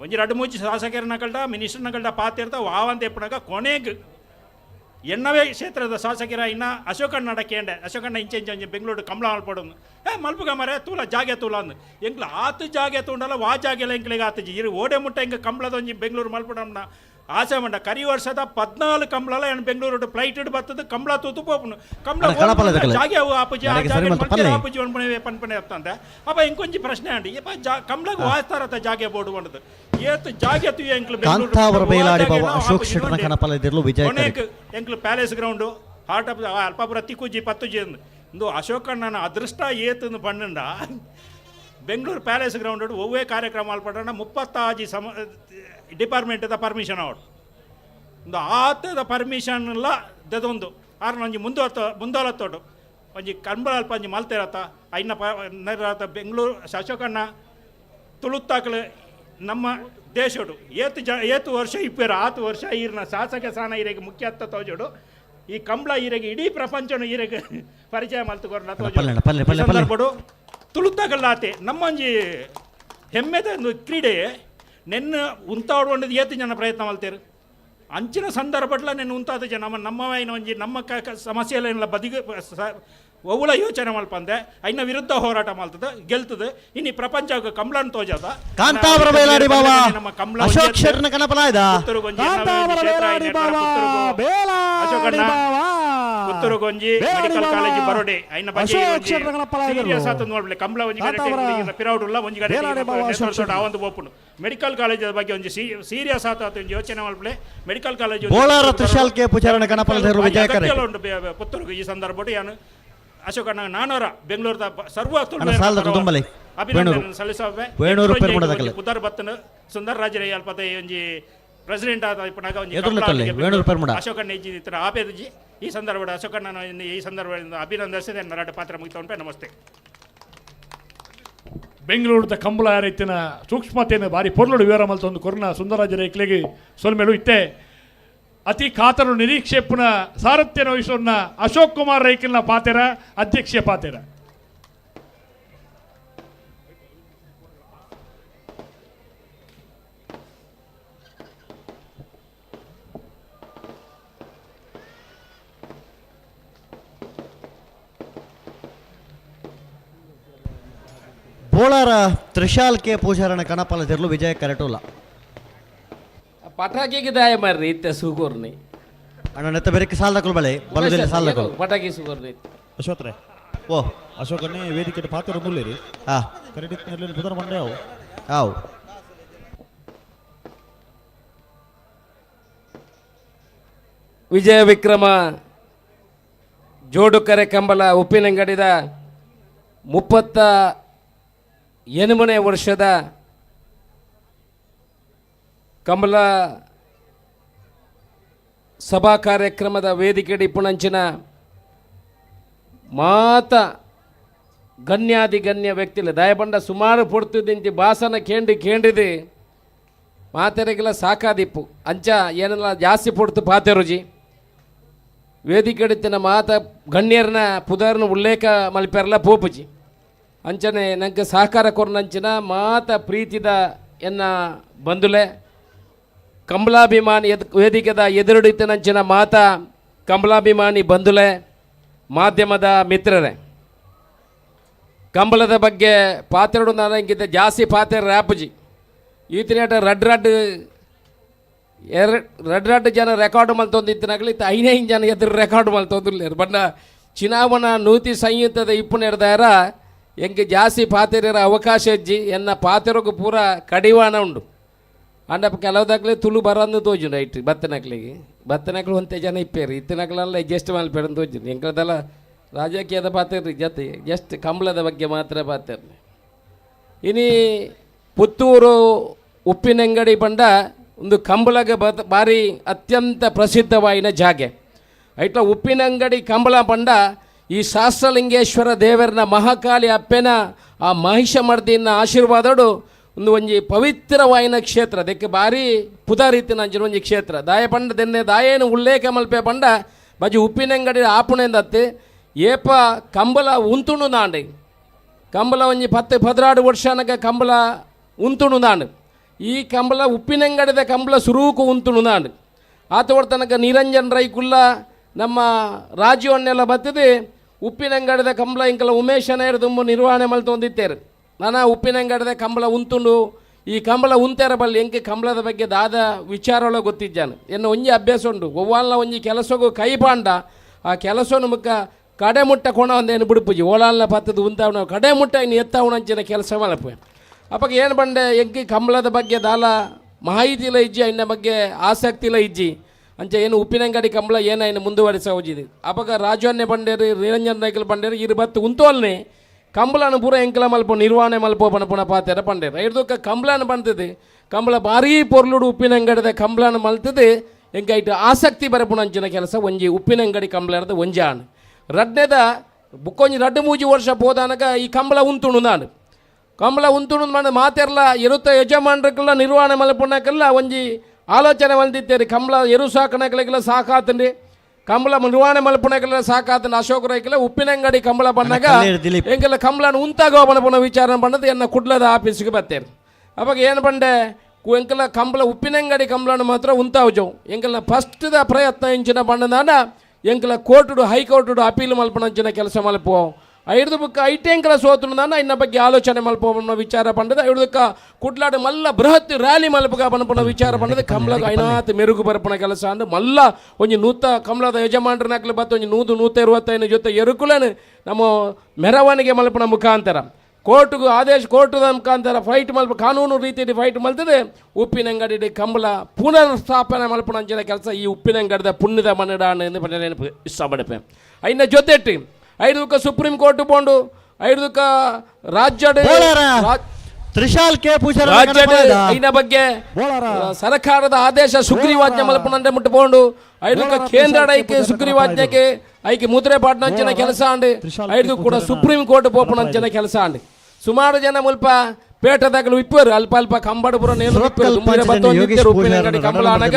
ಒಂಜಿ ರಡ್ಡು ಮೂಜಿ ಶಾಸಕರನ್ನ ಕಲ್ಡ ಮಿನಿಸ್ಟರ್ನ ಕಲ್ಡ ಪಾತಿರ್ತ ವಾವಂತ ಎಪ್ಪನಾಗ ಕೊನೆಗೆ ಎನ್ನವೇ ಕ್ಷೇತ್ರದ ಶಾಸಕರ ಇನ್ನ ಅಶೋಕಣ್ಣ ನಡಕೇಂಡೆ ಅಶೋಕಣ್ಣ ಇಂಚೆ ಬೆಂಗಳೂರು ಕಂಬಳ ಮಲ್ಪಡೋದು ಮಲ್ಪುಗ ಮರೆ ತೂಲ ಜಾಗೆ ತೂಲ ಅಂದು ಎಂಕ್ಲ ಆತು ಜಾಗೆ ತೂಂಡಲ್ಲ ವಾ ಜಾಗೆಲ್ಲ ಎಂಕ್ಲಿಗೆ ಆತಜಿ ಇರು ಓಡೆ ಮುಟ್ಟ ಹಿಂಗೆ ಕಂಬಳದ ಒಂಜಿ ಬೆಂಗಳೂರು ಮಲ್ಪಡೋಣ ಆಸೆ ಮಂಡ ಕರಿ ವರ್ಷದ 14 ಕಂಬಳ ಏನು ಬೆಂಗಳೂರು ಫ್ಲೈಟ್ ಇಡ್ ಬರ್ತದೆ ಕಂಬಳ ತೂತು ಪೋಪುನು ಕಂಬಳ ಜಾಗೆ ಅವು ಆಪುಜಿ ಆಪುಜಿ ಒಣ್ಪಣೆ ಪನ್ಪಣೆ ಇರ್ತಂತೆ ಅಪ್ಪ ಇಂಕೊಂಜಿ ಪ್ರಶ್ನೆ ಅಂಡಿ ಯಪ್ಪ ಕಂಬಳಗೆ ವಾಸ್ತಾರತ ಜಾಗೆ ಬೋರ್ಡು ಬಂದದು ಏತು ಜಾಗೆ ತು ಎಂಕ್ಲು ಕಾಂತಾವರ ಬೇಲಾಡಿ ಬಾಬಾ ಅಶೋಕ್ ಶೆಟ್ಟರ್ನ ಗಣಪಲ ಜರ್ಲು ವಿಜಯಕಾರಿ ಎಂಕ್ಲು ಪ್ಯಾಲೇಸ್ ಗ್ರೌಂಡು ಹಾರ್ಟ್ ಆಫ್ ಅಲ್ಪಾಪುರ ತಿಕ್ಕುಜಿ ಪತ್ತುಜಿ ಒಂದು ಅಶೋಕಣ್ಣನ ಅದೃಷ್ಟ ಏತು ಪಣ್ಣಂಡ ಬೆಂಗಳೂರು ಪ್ಯಾಲೇಸ್ ಗ್ರೌಂಡ್ ಒವ್ವೇ ಕಾರ್ಯಕ್ರಮ ಅಲ್ಪಡ 36 ಡಿಪಾರ್ಟ್ಮೆಂಟದ ಪರ್ಮಿಷನ್ ಅವಡು ಒಂದು ಆತದ ಪರ್ಮಿಷನ್ ಎಲ್ಲ ದೊಂದು ಆರು ಒಂಜಿ ಮುಂದೋಲತ್ತೋಡು ಒಂಜಿ ಕಂಬಳ ಅಲ್ಪ ಒಂಜಿ ಮಲ್ತಿರತ್ತ ಐನ ಬೆಂಗಳೂರು ಅಶೋಕಣ್ಣ ತುಳುತ್ತಾಕಲು ನಮ್ಮ ದೇಶಡು ಏತು ವರ್ಷ ಇಪ್ಪೇರು 6 ವರ್ಷ ಈರಿನ ಶಾಸಕ ಸ್ಥಾನ ಈರೆಗೆ ಮುಖ್ಯ ಹತ್ತ ತೋಜೋಡು ಈ ಕಂಬಳ ಈರೆಗೆ ಇಡೀ ಪ್ರಪಂಚನು ಈರೆಗೆ ಪರಿಚಯ ಮಲ್ತುಕೊರ್ಲ ಸಂದರ್ಭಡು ತುಳುತ್ತಾಗಲ್ಲಾತೆ ನಮ್ಮಂಜಿ ಹೆಮ್ಮೆದ ಒಂದು ಕ್ರೀಡೆ ನೆನ್ನ ಉಂತಾಡುವಂಥದ್ದು ಏತು ಜನ ಪ್ರಯತ್ನ ಮಾಡ್ತೇರು ಅಂಚಿನ ಸಂದರ್ಭಡ್ಲ ನೆನ್ನ ಉಂತಾದ ಜನ ನಮ್ಮವೈನ ಒಂಜಿ ನಮ್ಮ ಸಮಸ್ಯೆಲ್ಲ ಬದಿಗೆ ಒವುಳ ಯೋಚನೆ ಮಲ್ಪಂದೆ ಐನ ವಿರುದ್ಧ ಹೋರಾಟ ಮಾಡ್ತದೆ ಗೆಲ್ತದೆ ಇನ್ನು ಪ್ರಪಂಚ ಕಂಬಳನ್ ತೋಜದ ಕಾಂತಾವರ ಬೇಲಾಡಿ ಬಾಬಾ ನಮ್ಮ ಕಂಬಳ ಅಶೋಕ್ ಶೆಟ್ಟರ್ನ ಗಣಪಲಾಯ್ದ ಪುತ್ತೂರು ಗೊಂಜಿ ಮೆಡಿಕಲ್ ಕಾಲೇಜ್ ಬರೋಡೆ ಐನ ಬಗ್ಗೆ ಸೀರಿಯಸ್ ಆತ ನೋಡ್ಬಿಡ್ಲೆ ಕಂಬಳ ಒಂಜಿ ಗಂಟೆ ಪಿರೌಡುಲ್ಲ ಒಂಜಿ ಗಂಟೆ ಆವಂದು ಓಪುನು ಮೆಡಿಕಲ್ ಕಾಲೇಜ್ ಬಗ್ಗೆ ಒಂಜಿ ಸೀರಿಯಸ್ ಆತ ಒಂಜಿ ಯೋಚನೆ ಮಾಡ್ಬಿಡ್ಲೆ ಮೆಡಿಕಲ್ ಕಾಲೇಜ್ ಬೋಳಾರ ತುಷಾಲ್ ಕೆ ಪೂಜಾರನ ಗಣಪಲ ಜರ್ಲು ವಿಜಯಕಾರಿ ಉಂಟು ಪುತ್ತೂರು ಈ ಸಂದರ್ಭ ಯಾನು ಅಶೋಕಣ್ಣ ನಾನೂರ ಬೆಂಗಳೂರದ ಸರ್ವ ಅಭಿನಂದನೆ ಸಲ್ಲಿಸವೆ ಪುದರ್ ಬತ್ತನ ಸುಂದರ ರಾಜರೇ ಅಲ್ಪತೆ ಒಂಜಿ ಪ್ರೆಸಿಡೆಂಟ್ ಆದ ಇಪ್ಪನಾಗ ಒಂಜಿ ಅಶೋಕಣ್ಣ ಇಜ್ಜಿ ಇತರ ಆಪೇದಜಿ ಈ ಸಂದರ್ಭ ಅಶೋಕಣ್ಣ ಈ ಸಂದರ್ಭದಿಂದ ಅಭಿನಂದಿಸಿದೆ ನರಾಟ ಪಾತ್ರ ಮುಗಿತೊಂಡ್ರೆ ನಮಸ್ತೆ ಬೆಂಗಳೂರದ ಕಂಬಳ ರೈತಿನ ಸೂಕ್ಷ್ಮತೆಯನ್ನು ಬಾರಿ ಪೊರ್ಲುಡು ವಿವರ ಮಲ್ತೊಂದು ಕೊರೋನಾ ಸುಂದರರಾಜರ ಇಕ್ಲೆಗೆ ಸೊಲ್ಮೇಲು ಇತ್ತೆ ಅತಿ ಖಾತರು ನಿರೀಕ್ಷೆಪ್ಪುನ ಸಾರಥ್ಯ ವಹಿಸೋನ್ನ ಅಶೋಕ್ ಕುಮಾರ್ ರೈಕಲ್ನ ಪಾತೆರ ಅಧ್ಯಕ್ಷ ಪಾತೆರ ಬೋಳಾರ ತ್ರಿಶಾಲ್ ಕೆ ಪೂಜಾರನ ಕಣಪಲ ಜರ್ಲು ವಿಜಯ ಕರೆಟೋಲ ಪಟಾಕಿಗೆ ದಾಯ ಮಾರ್ರಿ ಇತ್ತೆ ಸುಗೋರ್ನಿ ಅಣ್ಣ ನೆತ್ತ ಬೇರೆ ಸಾಲ ತಗೊಳ್ ಬಳೆ ಬಲದಲ್ಲಿ ಸಾಲ ತಗೊಳ್ ಪಟಾಕಿ ಸುಗೋರ್ನಿ ಅಶೋಕ್ರೆ ಓ ಅಶೋಕನ್ನೇ ವೇದಿಕೆ ಪಾತ್ರ ಮುಲ್ಲೇರಿ ಹಾ ಕರೆಕ್ಟ್ ನೆರಳಿ ಬುಧರ ಮಂಡೆ ಅವು ಆವ್ ವಿಜಯ ವಿಕ್ರಮ ಜೋಡುಕರೆ ಕಂಬಳ ಉಪ್ಪಿನಂಗಡಿದ 38ನೇ ವರ್ಷದ ಕಂಬಳ ಸಭಾ ಕಾರ್ಯಕ್ರಮದ ವೇದಿಕೆ ಪುಣಂಚಿನ ಮಾತ ಗಣ್ಯಾದಿ ಗಣ್ಯ ವ್ಯಕ್ತಿಲ ದಯಬಂಡ ಸುಮಾರು ಪೊಡ್ತಿದ್ದಿಂಚಿ ಭಾಷಣ ಕೇಂಡಿದು ಮಾತೆರೆಗೆಲ್ಲ ಸಾಕಾದಿಪ್ಪು ಅಂಚ ಏನೆಲ್ಲ ಜಾಸ್ತಿ ಪೊಡ್ತು ಪಾತೆರುಜಿ ವೇದಿಕೆ ಮಾತ ಗಣ್ಯರನ್ನ ಪುದರ್ನ ಉಲ್ಲೇಖ ಮಲ್ಪೆರಲ್ಲ ಪೋಪುಜಿ ಅಂಚನೆ ನಂಗೆ ಸಹಕಾರ ಕೊರ್ನಂಚಿನ ಮಾತ ಪ್ರೀತಿದ ಎನ್ನ ಬಂಧುಲೆ ಕಂಬಳಾಭಿಮಾನಿ ವೇದಿಕೆದ ಎದುರುಡಿತನಂಚಿನ ಮಾತ ಕಂಬಳಾಭಿಮಾನಿ ಬಂಧುಲೆ ಮಾಧ್ಯಮದ ಮಿತ್ರರೇ ಕಂಬಳದ ಬಗ್ಗೆ ಪಾತ್ರೆಡು ನನಗಿಂತ ಜಾಸ್ತಿ ಪಾತ್ರೆ ರ್ಯಾಪುಜಿ ಈತಿನೇಟ ರಡ್ ಜನ ರೆಕಾರ್ಡ್ ಮಲ್ತೊಂದಿತ್ತಿನಾಗಲಿ 5 ಜನ ಎದುರು ರೆಕಾರ್ಡ್ ಮಲ್ತೊಂದಿಲ್ಲ ಬಣ್ಣ ಚುನಾವಣಾ ನೀತಿ ಸಂಯುಕ್ತದ ಇಪ್ಪು ನಡೆದಾರ ಎಂಗೆ ಜಾಸ್ತಿ ಪಾತೆರ ಅವಕಾಶ ಇಜ್ಜಿ ಎನ್ನ ಪಾತೆರೋಗ ಪೂರ ಕಡಿವಾಣ ಉಂಡು ಅಂಡಪ್ಪ ಕೆಲವುದಾಗಲೇ ತುಳು ಬರಂದು ತೋಜು ರೈಟ್ ಬತ್ತನಕ್ಳು ಒಂತೆ ಜನ ಇಪ್ಪೇರು ಇತ್ತಿನಕ್ಲೆಲ್ಲ ಅಡ್ಜಸ್ಟ್ ಮಲ್ಪೇರು ತೋಜು ಎಂಕದಲ್ಲ ರಾಜಕೀಯದ ಪಾತ್ರೆ ಜೊತೆ ಜಸ್ಟ್ ಕಂಬಳದ ಬಗ್ಗೆ ಮಾತ್ರ ಪಾತ್ರೆ ಇನಿ ಪುತ್ತೂರು ಉಪ್ಪಿನಂಗಡಿ ಬಂಡ ಒಂದು ಕಂಬಳಗೆ ಬಾರಿ ಅತ್ಯಂತ ಪ್ರಸಿದ್ಧವಾಯಿನ ಜಾಗೆ ಐಟ್ಲ ಉಪ್ಪಿನಂಗಡಿ ಕಂಬಳ ಬಂಡ ಈ ಶಾಸ್ತ್ರಲಿಂಗೇಶ್ವರ ದೇವರನ ಮಹಾಕಾಳಿ ಅಪ್ಪೆನ ಆ ಮಹಿಷಮರ್ದಿನ ಆಶೀರ್ವಾದಡು ಒಂಜಿ ಪವಿತ್ರವಾಯಿನ ಕ್ಷೇತ್ರ ಅದಕ್ಕೆ ಭಾರಿ ಪುದಾರೀತಿನ ಅಂಚಿನ ಒಂಜಿ ಕ್ಷೇತ್ರ ದಾಯ ಪಂಡ ದೆನ್ನೆ ದಾಯೇನು ಉಲ್ಲೇಖ ಮಲ್ಪೆ ಪಂಡ ಬಜಿ ಉಪ್ಪಿನಂಗಡಿ ಆಪುಣೆಂದತ್ತೆ ಏಪ ಕಂಬಲ ಉಂತುಣು ನಾಂಡೆ ಕಂಬಲ ಒಂಜಿ 10-16 ವರ್ಷನಗ ಕಂಬಲ ಉಂತುಣು ನಾಂಡು ಈ ಕಂಬಲ ಉಪ್ಪಿನಂಗಡಿದ ಕಂಬಲ ಸುರೂಕು ಉಂತುಣು ನಾಂಡು ಆತವರ ತನಕ ನಿರಂಜನ್ ರೈಕುಲ್ಲ ನಮ್ಮ ರಾಜ್ಯವನ್ನೆಲ್ಲ ಬತ್ತದೆ ಉಪ್ಪಿನಂಗಡಿದ ಕಂಬಳ ಇಂಕಲ ಉಮೇಶನ ತುಂಬ ನಿರ್ವಹಣೆ ಮಲ್ತೊಂದಿತ್ತೇರು ನಾನು ಉಪ್ಪಿನಂಗಡಿದ ಕಂಬಳ ಉಂತುಂಡು ಈ ಕಂಬಳ ಉಂತೇರ ಬಲ್ಲಿ ಎಂಕೆ ಕಂಬಳದ ಬಗ್ಗೆ ದಾದ ವಿಚಾರೊಳ ಗೊತ್ತಿದ್ದಾನೆ ಎನ್ನು ಒಂಜಿ ಅಭ್ಯಾಸ ಉಂಡು ಒವ್ವಾಲ್ನ ಒಂಜಿ ಕೆಲಸಗೂ ಕೈ ಪಾಂಡ ಆ ಕೆಲಸವನ್ನು ಮುಕ್ಕ ಕಡೆ ಮುಟ್ಟ ಕೊಣ ಒಂದೇನು ಬಿಡುಪುಜಿ ಓಲಾಲ್ನ ಪತ್ತದ ಉಂತಾವಣ ಕಡೆ ಮುಟ್ಟ ಇನ್ನು ಎತ್ತಾವಣಂಚಿನ ಕೆಲಸ ಮಲಪು ಅಪ್ಪಗೆ ಏನು ಬಂಡೆ ಎಂಕಿ ಕಂಬಳದ ಬಗ್ಗೆ ದಾಲ ಮಾಹಿತಿಲ ಇಜ್ಜಿ ಇನ್ನ ಬಗ್ಗೆ ಆಸಕ್ತಿಲ ಇಜ್ಜಿ ಅಂಚೆ ಏನು ಉಪ್ಪಿನಂಗಡಿ ಕಂಬಳ ಏನ ಮುಂದುವರಿಸ ಹೋಜಿದೆ ಅಪಗ ರಾಜವನ್ನೇ ಬಂಡೇರು ನಿರಂಜನ್ ನಾಯ್ಕಲ್ ಬಂಡೇರು ಇರು ಬತ್ತು ಉಂತೋಲ್ನೆ ಕಂಬಳನ ಪೂರ ಎಂಕಲ ಮಲ್ಪ ನಿರ್ವಹಣೆ ಮಲ್ಪ ಪುಣ ಪಾತೆರ ಬಂಡೇರು ಐದಕ್ಕ ಕಂಬಳನ ಬಂತದೆ ಕಂಬಳ ಭಾರೀ ಪೊರ್ಲುಡು ಉಪ್ಪಿನಂಗಡಿದ ಕಂಬಳನ ಮಲ್ತದೆ ಎಂಕೈಟು ಆಸಕ್ತಿ ಬರಪುಣಂಚಿನ ಕೆಲಸ ಒಂಜಿ ಉಪ್ಪಿನಂಗಡಿ ಕಂಬಳದ ಒಂಜಾಣ ರಡ್ನೆದ ಬುಕ್ಕೊಂಜಿ 2-3 ವರ್ಷ ಹೋದಾನಗ ಈ ಕಂಬಳ ಉಂತುಣು ನಾನು ಕಂಬಳ ಉಂತುಣು ಮಾಡಿ ಮಾತೆರ್ಲ ಇರುತ್ತ ಯಜಮಾನ್ರಕ್ಕೆಲ್ಲ ನಿರ್ವಹಣೆ ಮಲ್ಪುಣಕ್ಕೆಲ್ಲ ಒಂಜಿ ಆಲೋಚನೆ ಮಲ್ದಿತ್ತೇರಿ ಕಂಬಳ ಎರು ಸಾಕಣಕ್ಕೆಲ್ಲ ಸಾಕಾತಂಡಿ ಕಂಬಳ ನಿರ್ವಹಣೆ ಮಲ್ಪುಣಕ್ಕೆಲ್ಲ ಸಾಕಾತಂಡಿ ಅಶೋಕ ರೈಕೆಲ್ಲ ಉಪ್ಪಿನಂಗಡಿ ಕಂಬಳ ಬಂದಾಗ ಎಂಗೆಲ್ಲ ಕಂಬಳನ ಉಂತಾಗೋ ಬಣ್ಣ ವಿಚಾರ ಬಂದದ್ದು ಎನ್ನ ಕುಡ್ಲದ ಆಫೀಸ್ಗೆ ಬರ್ತೇನೆ ಅವಾಗ ಏನು ಬಂಡೆ ಎಂಕೆಲ್ಲ ಕಂಬಳ ಉಪ್ಪಿನಂಗಡಿ ಕಂಬಳನ ಮಾತ್ರ ಉಂತಾವಜವು ಎಂಗೆಲ್ಲ ಫಸ್ಟ್ದ ಪ್ರಯತ್ನ ಇಂಚಿನ ಬಣ್ಣದಾನ ಎಂಕೆಲ್ಲ ಕೋರ್ಟುಡು ಹೈಕೋರ್ಟುಡು ಅಪೀಲ್ ಮಲ್ಪಣಂಚಿನ ಕೆಲಸ ಮಲ್ಪೋ ಐದು ಬುಕ್ಕ ಐಟೆಂಕಲ ಸೋತುಂದಾನ ಇನ್ನ ಬಗ್ಗೆ ಆಲೋಚನೆ ಮಲ್ಪೋಣ ವಿಚಾರ ಪಂಡದ ಐದಕ್ಕ ಕುಡ್ಲಾಡು ಮಲ್ಲ ಬೃಹತ್ ರ್ಯಾಲಿ ಮಲ್ಪಗ ಬನಪುಣ ವಿಚಾರ ಪಂಡದ ಕಂಬಳಗ ಐನಾತ್ ಮೆರುಗು ಬರಪಣ ಕೆಲಸ ಅಂದು ಮಲ್ಲ ಒಂಜಿ ನೂತ ಕಂಬಳದ ಯಜಮಾನ್ರನಾಗ್ಲಿ ಬತ್ತ ಒಂಜಿ 125 ಜೊತೆ ಎರುಕುಲನು ನಮ್ಮ ಮೆರವಣಿಗೆ ಮಲ್ಪಣ ಮುಖಾಂತರ ಕೋರ್ಟ್ಗೂ ಆದೇಶ ಕೋರ್ಟದ ಮುಖಾಂತರ ಫೈಟ್ ಮಲ್ಪ ಕಾನೂನು ರೀತಿಯಲ್ಲಿ ಫೈಟ್ ಮಲ್ತದೆ ಉಪ್ಪಿನಂಗಡಿ ಕಂಬಳ ಪುನರ್ ಸ್ಥಾಪನೆ ಮಲ್ಪಣಂಚಿನ ಕೆಲಸ ಈ ಉಪ್ಪಿನಂಗಡದ ಪುಣ್ಯದ ಮನ್ನಡಾಣ ನೆನಪು ಇಷ್ಟಪಡಪೆ ಐನ ಜೊತೆಟ್ಟಿ ಐದಕ್ಕ ಸುಪ್ರೀಂ ಕೋರ್ಟ್ ಬೋಂಡು ಐದಕ್ಕ ರಾಜ್ಯ ತ್ರಿಶಾಲ್ ಕೆ ಐನ ಬಗ್ಗೆ ಸರ್ಕಾರದ ಆದೇಶ ಸುಗ್ರೀವಾಜ್ಞೆ ಮಲ್ಪನಂಡೆ ಮುಟ್ಟಬಹುದು ಐದಕ್ಕ ಕೇಂದ್ರ ಐಕೆ ಸುಗ್ರೀವಾಜ್ಞೆಗೆ ಐಕೆ ಮುದ್ರೆ ಪಾಟ್ನಂಚಿನ ಕೆಲಸ ಅಂಡಿ ಐದು ಕೂಡ ಸುಪ್ರೀಂ ಕೋರ್ಟ್ ಪೋಪಣಂಚಿನ ಕೆಲಸ ಅಂಡಿ ಸುಮಾರು ಜನ ಮುಲ್ಪ ಪೇಟದಾಗಲು ಇಪ್ಪರು ಅಲ್ಪ ಅಲ್ಪ ಕಂಬಡ ಪುರ ನೇನು ಉಪ್ಪಿನಂಗಡಿ ಕಂಬಳ ಅನಗ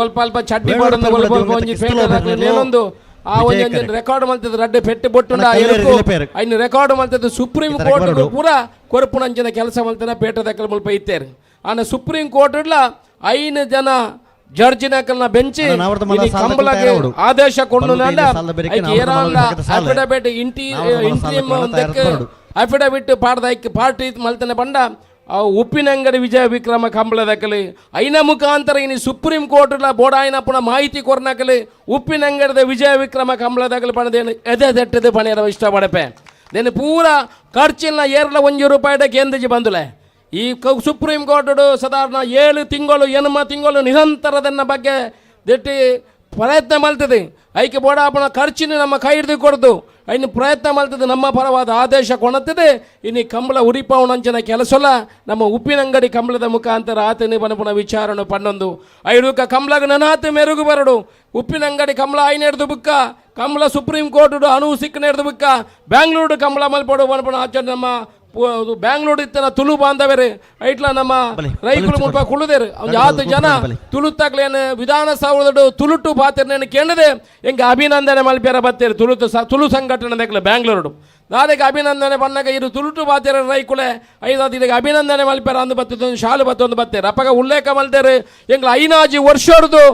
ಒಲ್ಪ ಅಲ್ಪ ಚಡ್ಡಿ ಬಾಡನ್ನ ಒಲ್ಪ ಒಂಜಿ ಪೇಟದಾಗಲು ನೇನೊಂದು ಆ ಒಂಜಿ ರೆಕಾರ್ಡ್ ಮಲ್ತದ ರಡ್ಡೆ ಪೆಟ್ಟು ಬೊಟ್ಟುಂಡ ಐನು ರೆಕಾರ್ಡ್ ಮಲ್ತದ ಸುಪ್ರೀಂ ಕೋರ್ಟ್ ಪೂರ ಕೊರಪುಣಂಚಿನ ಕೆಲಸ ಮಲ್ತನ ಪೇಟದಾಗಲು ಮುಲ್ಪ ಇತ್ತೇರು ಆನ ಸುಪ್ರೀಂ ಕೋರ್ಟ್ ಐನು ಜನ ಜಡ್ಜಿನ ಬೆಂಚಿ ಕಂಬಳಗೆ ಆದೇಶ ಕೊಂಡು ಅಫಿಡವಿಟ್ ಅಫಿಡವಿಟ್ ಪಾಡ್ದ ಪಾರ್ಟಿ ಮಲ್ತನೆ ಪಂಡ ಉಪ್ಪಿನಂಗಡಿ ವಿಜಯ ವಿಕ್ರಮ ಕಂಬಳದಕಲಿ ಐನ ಮುಖಾಂತರ ಇನ್ನು ಸುಪ್ರೀಂ ಕೋರ್ಟ್ ಬೋಡಾಯಿನ ಪುನಃ ಮಾಹಿತಿ ಕೊರ್ನಕಲಿ ಉಪ್ಪಿನಂಗಡದ ವಿಜಯ ವಿಕ್ರಮ ಕಂಬಳದಕಲಿ ಪಣದೇನು ಎದೆದೆಟ್ಟದು ಪಣಿಯರ ಇಷ್ಟಪಡಪೆ నేను పూరా ఖర్చుల ఏర్ల ₹1 ಕೇಂದ್ರಜಿ ಬಂದುಲೆ ಈ ಸುಪ್ರೀಂ ಕೋರ್ಟ್ ಸಾಧಾರಣ 7 ತಿಂಗಳು 8 ತಿಂಗಳು ನಿರಂತರದನ್ನ ಬಗ್ಗೆ ದಿಟ್ಟಿ ಪ್ರಯತ್ನ ಮಲ್ತದೆ ಐಕೆ ಬೋಡಾಪಣ ಖರ್ಚಿನ ನಮ್ಮ ಕೈ ಹಿಡಿದು ಕೊಡ್ದು ಇನ್ನು ಪ್ರಯತ್ನ ಮಲ್ತದೆ ನಮ್ಮ ಪರವಾದ ಆದೇಶ ಕೊಣತ್ತದೆ ಇನ್ನು ಕಂಬಳ ಉರಿಪವಣಂಚನ ಕೆಲಸಲ್ಲ ನಮ್ಮ ಉಪ್ಪಿನಂಗಡಿ ಕಂಬಳದ ಮುಖಾಂತರ ಆತನೇ ಬನಪುಣ ವಿಚಾರಣೆ ಪನ್ನೊಂದು ಐಡುಕ ಕಂಬಳಗ ನನಾತ ಮೆರುಗು ಬರಡು ಉಪ್ಪಿನಂಗಡಿ ಕಂಬಳ ಐನೆಡ್ದು ಬುಕ್ಕ ಕಂಬಳ ಸುಪ್ರೀಂ ಕೋರ್ಟ್ ಅನು ಸಿಕ್ಕನೆಡ್ದು ಬುಕ್ಕ ಬ್ಯಾಂಗ್ಳೂರು ಕಂಬಳ ಮಲ್ಪಡು ಬನಪುಣ ಆಚರಣೆ ನಮ್ಮ ಬ್ಯಾಂಗ್ಳೂರು ಇತ್ತನ ತುಳು ಬಾಂಧವರೇ ಐಟ್ಲ ನಮ್ಮ ರೈತರು ಮುಲ್ಪ ಕುಳುದೇರು ಒಂದು 10 ಜನ ತುಳುತ್ತಾಗ್ಲೇನು ವಿಧಾನಸೌಧದ ತುಳುಟು ಪಾತ್ರನೇನು ಕೇಳದೆ ಹೆಂಗೆ ಅಭಿನಂದನೆ ಮಲ್ಪೇರ ಬತ್ತೇರು ತುಳು ಸಂಘಟನೆ ಬ್ಯಾಂಗ್ಳೂರು ನಾಳೆಗೆ ಅಭಿನಂದನೆ ಬಂದಾಗ ಇದು ತುಳುಟು ಬಾತಿರ ರೈಕುಲೆ 5 ಇದಕ್ಕೆ ಅಭಿನಂದನೆ ಮಲ್ಪೇರ ಅಂದು ಬತ್ತೊಂದು ಶಾಲು ಬತ್ತೊಂದು ಬತ್ತೇರು ಅಪ್ಪಗ ಉಲ್ಲೇಖ ಮಲ್ತೇರು ಹೆಂಗೆ 5 ವರ್ಷದ್ದು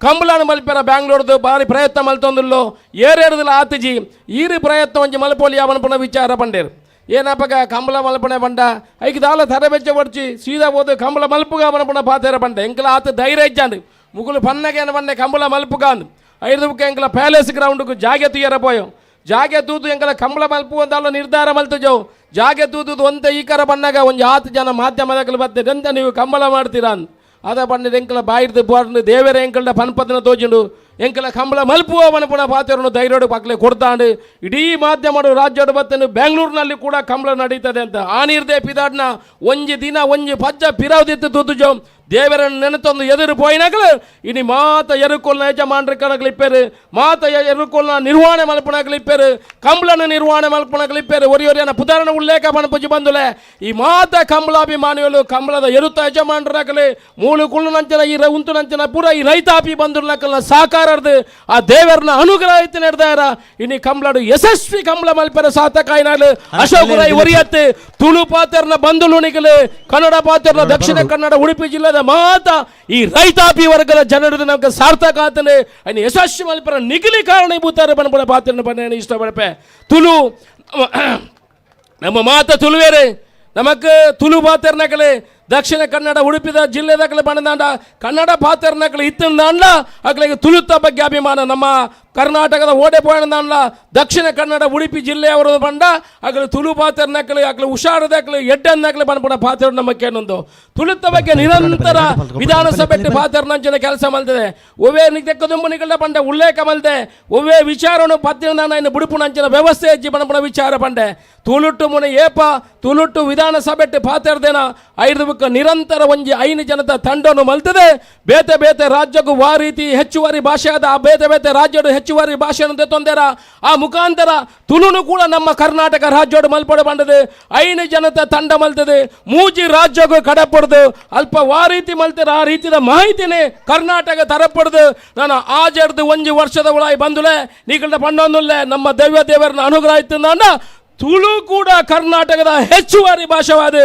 ಕಂಬಳನ ಮಲ್ಪೇರ ಬ್ಯಾಂಗ್ಳೂರ್ದು ಭಾರಿ ಪ್ರಯತ್ನ ಮಲ್ತೊಂದಿಲ್ಲೋ ಏರೇರದಿಲ್ಲ ಆತಜಿ ಈರಿ ಪ್ರಯತ್ನ ಒಂಜಿ ಮಲ್ಪೋಲಿ ಅವನ ವಿಚಾರ ಬಂಡೇರು ಏನಪ್ಪಗ ಕಂಬಳ ಮಲ್ಪನೆ ಬಂಡ ಐಕ್ ದಾಲ ತರಬೆಚ್ಚ ಹೊಡ್ಚಿ ಸೀದಾ ಹೋದು ಕಂಬಳ ಮಲ್ಪುಗ ಮನಪುಣ ಪಾತೇರ ಬಂಡ ಎಂಕಲ ಆತ ಧೈರ್ಯ ಇಜ್ಜಾಂಡು ಮುಗುಲು ಪನ್ನಗೇನ ಬಂಡೆ ಕಂಬಳ ಮಲ್ಪುಗ ಅಂದು 5 ಎಂಕಲ ಪ್ಯಾಲೇಸ್ ಗ್ರೌಂಡ್ಗೂ ಜಾಗೆ ತುಯ್ಯರ ಪೋಯೋ ಜಾಗೆ ತೂತು ಎಂಕಲ ಕಂಬಳ ಮಲ್ಪು ಅಂದಲ್ಲ ನಿರ್ಧಾರ ಮಲ್ತಜೋ ಜಾಗೆ ತೂತು ಒಂದ ಈಕರ ಬಣ್ಣಗ ಒಂದು 10 ಜನ ಮಾಧ್ಯಮದಗಳು ಬರ್ತದೆ ಅಂತ ನೀವು ಕಂಬಳ ಮಾಡ್ತೀರಾ ಅಂದು ಅದ ಬಂಡ ಎಂಕಲ ಬಾಯಿರ್ದು ಬೋರ್ನು ದೇವರ ಎಂಕಲ್ಡ ಪನ್ಪದನ ತೋಜುಂಡು ಎಂಕಲ ಕಂಬಳ ಮಲ್ಪುವ ಮನಪುಣ ಪಾತ್ರನು ಧೈರ್ಯಡು ಪಕ್ಕಲೆ ಕೊಡ್ತಾಂಡು ಇಡೀ ಮಾಧ್ಯಮಡು ರಾಜ್ಯಡು ಬತ್ತನು ಬೆಂಗಳೂರಿನಲ್ಲಿ ಕೂಡ ಕಂಬಳ ನಡೀತದೆ ಅಂತ ಆ ನಿರ್ದೇ ಪಿದಾಡ್ನ ಒಂಜಿ ದಿನ ಒಂಜಿ ಪಜ್ಜ ಪಿರಾವ್ದಿತ್ತು ತುದುಜೋ ದೇವರನ್ನು ನೆನೆತೊಂದು ಎದುರು ಪೋಯಿನಾಗಲು ಇನಿ ಮಾತ ಎರುಕೊಲ್ನ ಯಜಮಾನರಿಕನಾಗಲಿಪ್ಪೇರು ಮಾತ ಎರುಕೊಲ್ನ ನಿರ್ವಹಣೆ ಮಲ್ಪನಾಗಲಿಪ್ಪೇರು ಕಂಬಳನ ನಿರ್ವಹಣೆ ಮಲ್ಪನಾಗಲಿಪ್ಪೇರು ಒರಿಯೊರಿಯನ ಪುದಾರನ ಉಲ್ಲೇಖ ಪಣಪುಜಿ ಬಂದುಲೆ ಈ ಮಾತ ಕಂಬಳಾಭಿಮಾನಿಗಳು ಕಂಬಳದ ಎರುತ್ತ ಯಜಮಾನರಾಗಲಿ ಮೂಳು ಕುಳ್ಳು ನಂಚನ ಈ ಉಂಟು ನಂಚನ ಪೂರ ಈ ರೈತಾಪಿ ಬಂಧುನಕಲ್ನ ಸಾಕಾರದು ಆ ದೇವರನ್ನ ಅನುಗ್ರಹ ಐತೆ ನಡೆದಾರ ಇನಿ ಕಂಬಳಡು ಯಶಸ್ವಿ ಕಂಬಳ ಮಲ್ಪೆರ ಸಾತಕಾಯಿನಾಲು ಅಶೋಕ ರೈ ಒರಿಯತ್ತೆ ತುಳು ಪಾತ್ರನ ಬಂಧುಲುಣಿಗಲು ಕನ್ನಡ ಪಾತ್ರನ ದಕ್ಷಿಣ ಕನ್ನಡ ಉಡುಪಿ ಜಿಲ್ಲೆದ ಮಾತ ಈ ರೈತಾಪಿ ವರ್ಗದ ಜನರದು ನಮಗೆ ಸಾರ್ಥಕ ಆತನೆ ಅಯ್ನ ಯಶಸ್ವಿ ಮಲ್ಪರ ನಿಗಲಿ ಕಾರಣೀಭೂತರ ಬನ್ಪಡ ಪಾತ್ರನ ಬನ್ನೇನು ಇಷ್ಟಪಡಪೆ ತುಳು ನಮ್ಮ ಮಾತ ತುಳುವೇರೆ ನಮಕ್ ತುಳು ಪಾತ್ರನಕಲೆ ದಕ್ಷಿಣ ಕನ್ನಡ ಉಡುಪಿದ ಜಿಲ್ಲೆದಾಗಲೇ ಬಣ್ಣದಾಂಡ ಕನ್ನಡ ಪಾತ್ರನಕಲೆ ಇತ್ತಂದಾಂಡ ಅಗಲಿಗೆ ತುಳುತ ಬಗ್ಗೆ ಅಭಿಮಾನ ನಮ್ಮ ಕರ್ನಾಟಕದ ಓಡೆ ಪೋಯಣದಾಂಡ ದಕ್ಷಿಣ ಕನ್ನಡ ಉಡುಪಿ ಜಿಲ್ಲೆಯವರು ಬಂಡ ಅಗಲು ತುಳು ಪಾತ್ರನಕಲೆ ಅಗಲು ಹುಷಾರದಾಗಲಿ ಎಡ್ಡನ್ನಾಗಲೇ ಬಂದ್ಬಿಡ ಪಾತ್ರ ನಮ್ಮಕ್ಕೆ ಏನೊಂದು ತುಳುತ ಬಗ್ಗೆ ನಿರಂತರ ವಿಧಾನಸಭೆ ಪಾತ್ರನಂಚಿನ ಕೆಲಸ ಮಲ್ತದೆ ಒವ್ವೇ ನಿಗದಿಗಳ ಬಂಡ ಉಲ್ಲೇಖ ಮಲ್ದೆ ಒವ್ವೇ ವಿಚಾರವನ್ನು ಪತ್ತಿನ ಇನ್ನು ಬುಡುಪು ನಂಚಿನ ವ್ಯವಸ್ಥೆ ಹೆಜ್ಜಿ ಬಂದ್ಬಿಡ ವಿಚಾರ ಬಂಡೆ ತುಳುಟ್ಟು ಮುನೆ ಏಪ ತುಳುಟ್ಟು ವಿಧಾನಸಭೆ ಪಾತ್ರದೇನ ಐದು ನಿರಂತರ ಒಂಜಿ ಐನು ಜನದ ತಂಡವನ್ನು ಮಲ್ತದೆ ಬೇತೆ ಬೇತೆ ರಾಜ್ಯಕ್ಕೂ ವಾ ರೀತಿ ಹೆಚ್ಚುವರಿ ಭಾಷೆ ಆದ ಆ ಬೇತೆ ಬೇತೆ ರಾಜ್ಯದ ಹೆಚ್ಚುವರಿ ಭಾಷೆಯನ್ನು ತೊಂದರ ಆ ಮುಖಾಂತರ ತುಳುನು ಕೂಡ ನಮ್ಮ ಕರ್ನಾಟಕ ರಾಜ್ಯೋಡು ಮಲ್ಪಡೆ ಬಂಡದು ಐನು ಜನದ ತಂಡ ಮಲ್ತದೆ ಮೂಜಿ ರಾಜ್ಯಕ್ಕೂ ಕಡಪಡ್ದು ಅಲ್ಪ ವಾ ರೀತಿ ಮಲ್ತಾರೆ ಆ ರೀತಿಯ ಮಾಹಿತಿನೇ ಕರ್ನಾಟಕ ತರಪಡ್ದು ನಾನು ಆಜಡ್ದು ಒಂಜಿ ವರ್ಷದ ಒಳಗೆ ಬಂದುಲೆ ನೀಗಳ ಪಣ್ಣೊಂದುಲ್ಲೆ ನಮ್ಮ ದೈವ ದೇವರನ್ನ ಅನುಗ್ರಹ ಇತ್ತು ನಾನು ತುಳು ಕೂಡ ಕರ್ನಾಟಕದ ಹೆಚ್ಚುವರಿ ಭಾಷೆವಾದ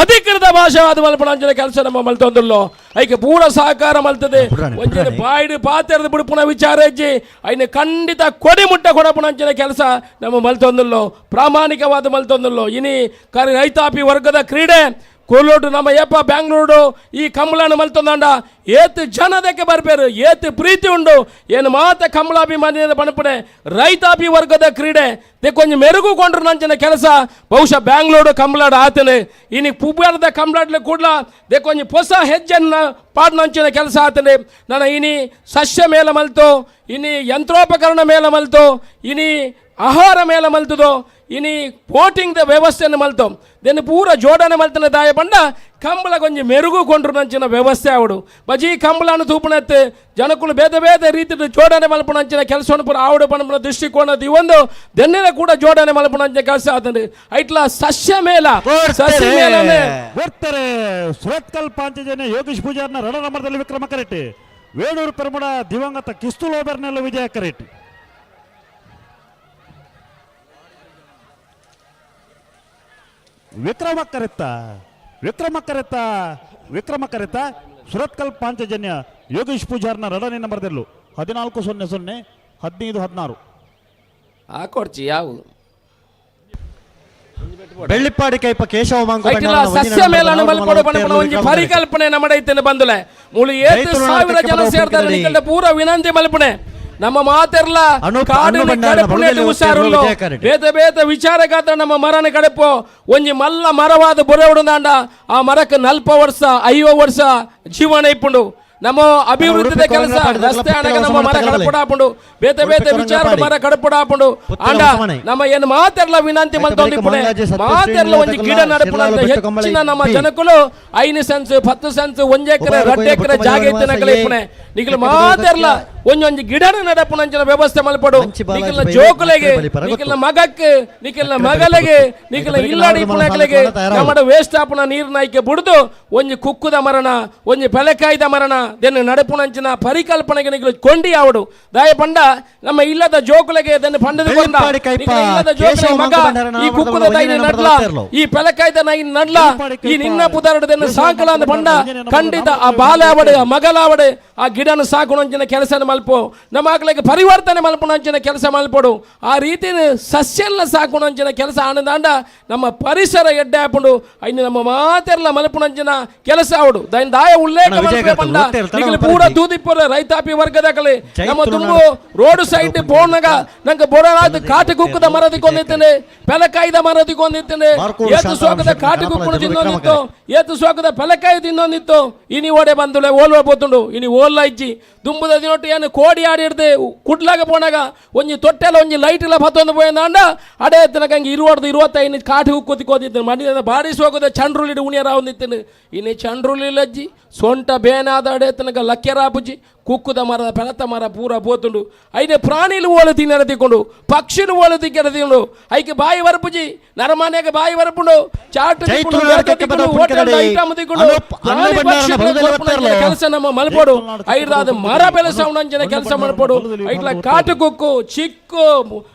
ಅಧಿಕೃತ ಭಾಷೆವಾದ ಮಲ್ಪಣಂಚಿನ ಕೆಲಸ ನಮ್ಮ ಮಲ್ತೊಂದಲ್ಲೋ ಐಕೆ ಪೂರ ಸಹಕಾರ ಮಲ್ತದೆ ಒಂಜಿನ ಬಾಯಿಡು ಪಾತ್ರದ ಬಿಡುಪುಣ ವಿಚಾರ ಹೆಜ್ಜಿ ಐನ ಖಂಡಿತ ಕೊಡಿ ಮುಟ್ಟ ಕೊಡಪುಣಂಚಿನ ಕೆಲಸ ನಮ್ಮ ಮಲ್ತೊಂದಲ್ಲೋ ಪ್ರಾಮಾಣಿಕವಾದ ಮಲ್ತೊಂದಲ್ಲೋ ಇನಿ ರೈತಾಪಿ ವರ್ಗದ ಕ್ರೀಡೆ ಕೋಲೋಡು ನಮ್ಮ ಏಪ ಬ್ಯಾಂಗ್ಳೂರು ಈ ಕಂಬಳನ ಮಲ್ತೊಂದಾಂಡ ಏತ್ ಜನದಕ್ಕೆ ಬರ್ಬೇರು ಏತ್ ಪ್ರೀತಿ ಉಂಡು ಏನು ಮಾತ ಕಂಬಳಾಭಿಮಾನಿಯ ಬಣಪಡೆ ರೈತಾಪಿ ವರ್ಗದ ಕ್ರೀಡೆ ಕೊಂಚ ಮೆರುಗುಕೊಂಡ್ರು ನಂಚಿನ ಕೆಲಸ ಬಹುಶಃ ಬ್ಯಾಂಗ್ಳೂರು ಕಂಬಳಾಡ ಆತನೆ ಇನಿ ಪುಬ್ಬಾರದ ಕಂಬಳಾಡ್ಲಿ ಕೂಡ ಕೊಂಚ ಹೊಸ ಹೆಜ್ಜೆನ್ನ ಪಾಡ್ನಂಚಿನ ಕೆಲಸ ಆತನೆ ನಾನು ಇನಿ ಸಸ್ಯ ಮೇಲ ಮಲ್ತು ಇನಿ ಯಂತ್ರೋಪಕರಣ ಮೇಲ ಮಲ್ತು ಇನಿ ಆಹಾರ ಮೇಲ ಮಲ್ತದೋ ಇನಿ ವೋಟಿಂಗ್ ವ್ಯವಸ್ಥೆಯನ್ನು ಮಲ್ತು ದೆನ್ ಪೂರ ಜೋಡಣೆ ಮಲ್ತನ ದಾಯ ಬಂಡ ಕಂಬಳ ಕೊಂಚ ಮೆರುಗುಕೊಂಡ್ರು ನಂಚಿನ ವ್ಯವಸ್ಥೆ ಅವಡು ಬಜಿ ಕಂಬಳನ್ನು ತೂಪಣತ್ತೆ ಜನಕ್ಕಳು ಬೇರೆ ಬೇರೆ ರೀತಿಯ ಜೋಡಣೆ ಮಲ್ಪಣಂಚಿನ ಕೆಲಸವನ್ನು ಪೂರ ಆವಡು ಪಣ ದೃಷ್ಟಿಕೋನದ ಈ ಒಂದು ದೆನ್ನೆಲ್ಲ ಕೂಡ ಜೋಡಣೆ ಮಲ್ಪಣಂಚಿನ ಕೆಲಸ ಆತಂದ್ರೆ ಐಟ್ಲ ಸಸ್ಯ ಮೇಲ ಸಸ್ಯ ಮೇಲನೆ ಬರ್ತಾರೆ ಸುರತ್ಕಲ್ ಪಾಂಚಜನ್ಯ ಯೋಗೀಶ್ ಪೂಜಾರ್ನ ರಣರಂಬರದಲ್ಲಿ ವಿಕ್ರಮ ಕರೆಟ್ಟಿ ವೇಣೂರು ಪೆರ್ಮುಡ ದಿವಂಗತ ಕಿಸ್ತೂಲ್ ಓಬರ್ನೆಲ್ಲ ವಿಜಯ ಕರೆಟ್ಟಿ ವಿಕ್ರಮ ಕರೆತ್ತ ಸುರತ್ಕಲ್ ಪಾಂಚಜನ್ಯ ಯೋಗೀಶ್ ಪೂಜಾರ್ನ ರಡನೆ ನಂಬರ್ದಲ್ಲೂ 14-00 15-16 ಹಾಕೊಡ್ಚಿ ಯಾವುದು ಬೆಳ್ಳಿಪ್ಪಾಡಿ ಕೈಪ ಕೇಶವ ಮಾಂಗು ಸಸ್ಯ ಮೇಲನ ಮಲ್ಪಡು ಬಣ್ಣ ಒಂಜಿ ಪರಿಕಲ್ಪನೆ ನಮ್ಮಡೈತೇನೆ ಬಂದುಲೆ ಮೂಲು 7,000 ಜನ ಸೇರ್ತಾರೆ ನಿಕಲ್ಡ ಪೂರ ವಿನಂತಿ ಮಲ್ಪನೆ ನಮ್ಮ ಮಾತೆರ್ಲ ಹುಷಾರುಳ್ಳು ಬೇತೆ ಬೇತೆ ವಿಚಾರಗಾತ ನಮ್ಮ ಮರನ ಕಡೆಪು ಒಂಜಿ ಮಲ್ಲ ಮರವಾದ ಬೊರೆ ಉಡದಾಂಡ ಆ ಮರಕ್ಕೆ 40 ವರ್ಷ 50 ವರ್ಷ ಜೀವನ ಇಪ್ಪುಂಡು ನಮ್ಮ ಅಭಿವೃದ್ಧಿ ಕೆಲಸ ರಸ್ತೆ ಅಣಗ ನಮ್ಮ ಮರ ಕಡಪುಡಾಪುಂಡು ಬೇತೆ ಬೇತೆ ವಿಚಾರ ಮರ ಕಡಪುಡಾಪುಂಡು ಅಂಡ ನಮ್ಮ ಏನು ಮಾತೆರ್ಲ ವಿನಂತಿ ಮಲ್ತೊಂದಿಪ್ಪುಣೆ ಮಾತೆರ್ಲ ಒಂಜಿ ಗಿಡ ನಡಪುಣ ಹೆಚ್ಚಿನ ನಮ್ಮ ಜನಕ್ಕಳು 5 ಸೆನ್ಸ್ 10 ಸೆನ್ಸ್ 1 ಎಕರೆ 2 ಎಕರೆ ಜಾಗ ಇತ್ತಿನಕಲೆ ಇಪ್ಪುಣೆ ನಿಖಿಲ ಮಾತೆರ್ಲ ಒಂಜೊಂಜಿ ಗಿಡನ ನಡಪುಣಂಚಿನ ವ್ಯವಸ್ಥೆ ಮಲ್ಪಡು ನಿಖಿಲ ಜೋಕುಲೆಗೆ ನಿಖಿಲ ಮಗಕ್ಕೆ ನಿಖಿಲ ಮಗಲೆಗೆ ನಿಖಿಲ ಇಲ್ಲಾಡಿ ಪುಣಕಲೆಗೆ ನಮ್ಮಡ ವೇಸ್ಟ್ ಆಪುಣ ನೀರಿನ ಐಕೆ ಬುಡ್ದು ಒಂಜಿ ಕುಕ್ಕುದ ಮರಣ ಒಂಜಿ ಬೆಲೆಕಾಯ್ದ ಮರಣ ದೆನ್ನು ನಡಪುಣಂಚಿನ ಪರಿಕಲ್ಪನೆಗೆ ನಿಖಿಲ ಕೊಂಡಿ ಆವಡು ದಾಯ ಪಂಡ ನಮ್ಮ ಇಲ್ಲದ ಜೋಕುಲೆಗೆ ದೆನ್ನು ಪಂಡದ ಕೊಂಡ ಇಲ್ಲದ ಜೋಕುಲೆ ಮಗ ಈ ಕುಕ್ಕುದ ದೈನ ನಡ್ಲ ಈ ಬೆಲೆಕಾಯ್ದ ನೈನ್ ನಡ್ಲ ಈ ನಿನ್ನ ಪುದಾರಡು ದೆನ್ನು ಸಾಕಲ ಅಂತ ಪಂಡ ಖಂಡಿತ ಆ ಬಾಲಾವಡೆ ಆ ಮಗಲಾವಡೆ ಆ ಗಿಡನ ಸಾಕುಣಂಚಿನ ಕೆಲಸ ಮಲ್ಪು ನಮ್ಮ ಮಕ್ಕಳಿಗೆ ಪರಿವರ್ತನೆ ಮಲ್ಪುಣಂಚಿನ ಕೆಲಸ ಮಲ್ಪಡು ಆ ರೀತಿ ಸಸ್ಯಲ್ಲ ಸಾಕುಣಂಚಿನ ಕೆಲಸ ಆನಂದಾಂಡ ನಮ್ಮ ಪರಿಸರ ಎಡ್ಡೆ ಹಾಪುಂಡು ಐನು ನಮ್ಮ ಮಾತೆರ್ಲ ಮಲ್ಪುಣಂಚಿನ ಕೆಲಸ ಅವಡು ದೈನ್ ದಾಯ ಉಲ್ಲೇಖ ಬಂದ ನಿಗಲಿ ಪೂರ ದೂದಿಪುರ ರೈತಾಪಿ ವರ್ಗದಾಗಲಿ ನಮ್ಮ ತುಂಬು ರೋಡ್ ಸೈಡ್ ಬೋರ್ನಾಗ ನಂಗೆ ಬೊಡನಾದ ಕಾಟಿ ಕುಕ್ಕದ ಮರದಿ ಕೊಂದಿದ್ದೇನೆ ಬೆಲಕಾಯ್ದ ಮರದಿ ಕೊಂದಿದ್ದೇನೆ ಏತು ಸೋಕದ ಕಾಟಿ ಕುಕ್ಕುಣ ತಿನ್ನೊಂದಿತ್ತು ಏತು ಸೋಕದ ಬೆಲಕಾಯಿ ತಿನ್ನೊಂದಿತ್ತು ಇನಿ ಓಡೆ ಬಂದುಲೆ ಓಲ್ವ ಬೋತುಂಡು ಇನಿ ಓಲ್ಲ ಇಜ್ಜಿ ದುಂಬುದ ದಿನೊಟ್ಟು ಏನು ಇನ್ನು ಕೋಡಿ ಆಡಿಡ್ದು ಕುಡ್ಲಾಗ ಪೋನಾಗ ಒಂಜಿ ತೊಟ್ಟೆಲ್ಲ ಒಂಜಿ ಲೈಟ್ ಇಲ್ಲ ಪತ್ತೊಂದು ಪೋಯಂದಾಂಡ ಅಡೇ ತನಕ ಹಂಗೆ 20-25 ಕಾಟಿ ಉಕ್ಕೋತಿ ಕೋತಿತ್ತು ಮಣ್ಣಿನ ಬಾಡಿಸಿ ಹೋಗೋದು ಚಂಡ್ರುಲಿಡು ಉಣಿಯರ ಒಂದಿತ್ತು ಇನ್ನು ಚಂಡ್ರುಲಿಲ್ಲಜ್ಜಿ ಸೊಂಟ ಬೇನಾದ ಅಡೇ ತನಕ ಲಕ್ಕೆರಾಪುಜಿ ಕುಕ್ಕುದ ಮರದ ಪೆಳತ ಮರ ಪೂರ ಬೋತುಂಡು ಐನೆ ಪ್ರಾಣಿಲು ಓಲು ತಿನ್ನರ ತಿಕ್ಕೊಂಡು ಪಕ್ಷಿಲು ಓಲು ತಿಕ್ಕರ ತಿಂಡು ಐಕೆ ಬಾಯಿ ವರಪುಜಿ ನರಮಾನ್ಯಾಗ ಬಾಯಿ ವರಪುಂಡು ಚಾಟ್ ಕೆಲಸ ನಮ್ಮ ಮಲ್ಪೋಡು ಐದಾದ ಮರ ಬೆಳೆಸವನಂಜನ ಕೆಲಸ ಮಲ್ಪೋಡು ಐಟ್ಲ ಕಾಟು ಕುಕ್ಕು ಚಿಕ್ಕು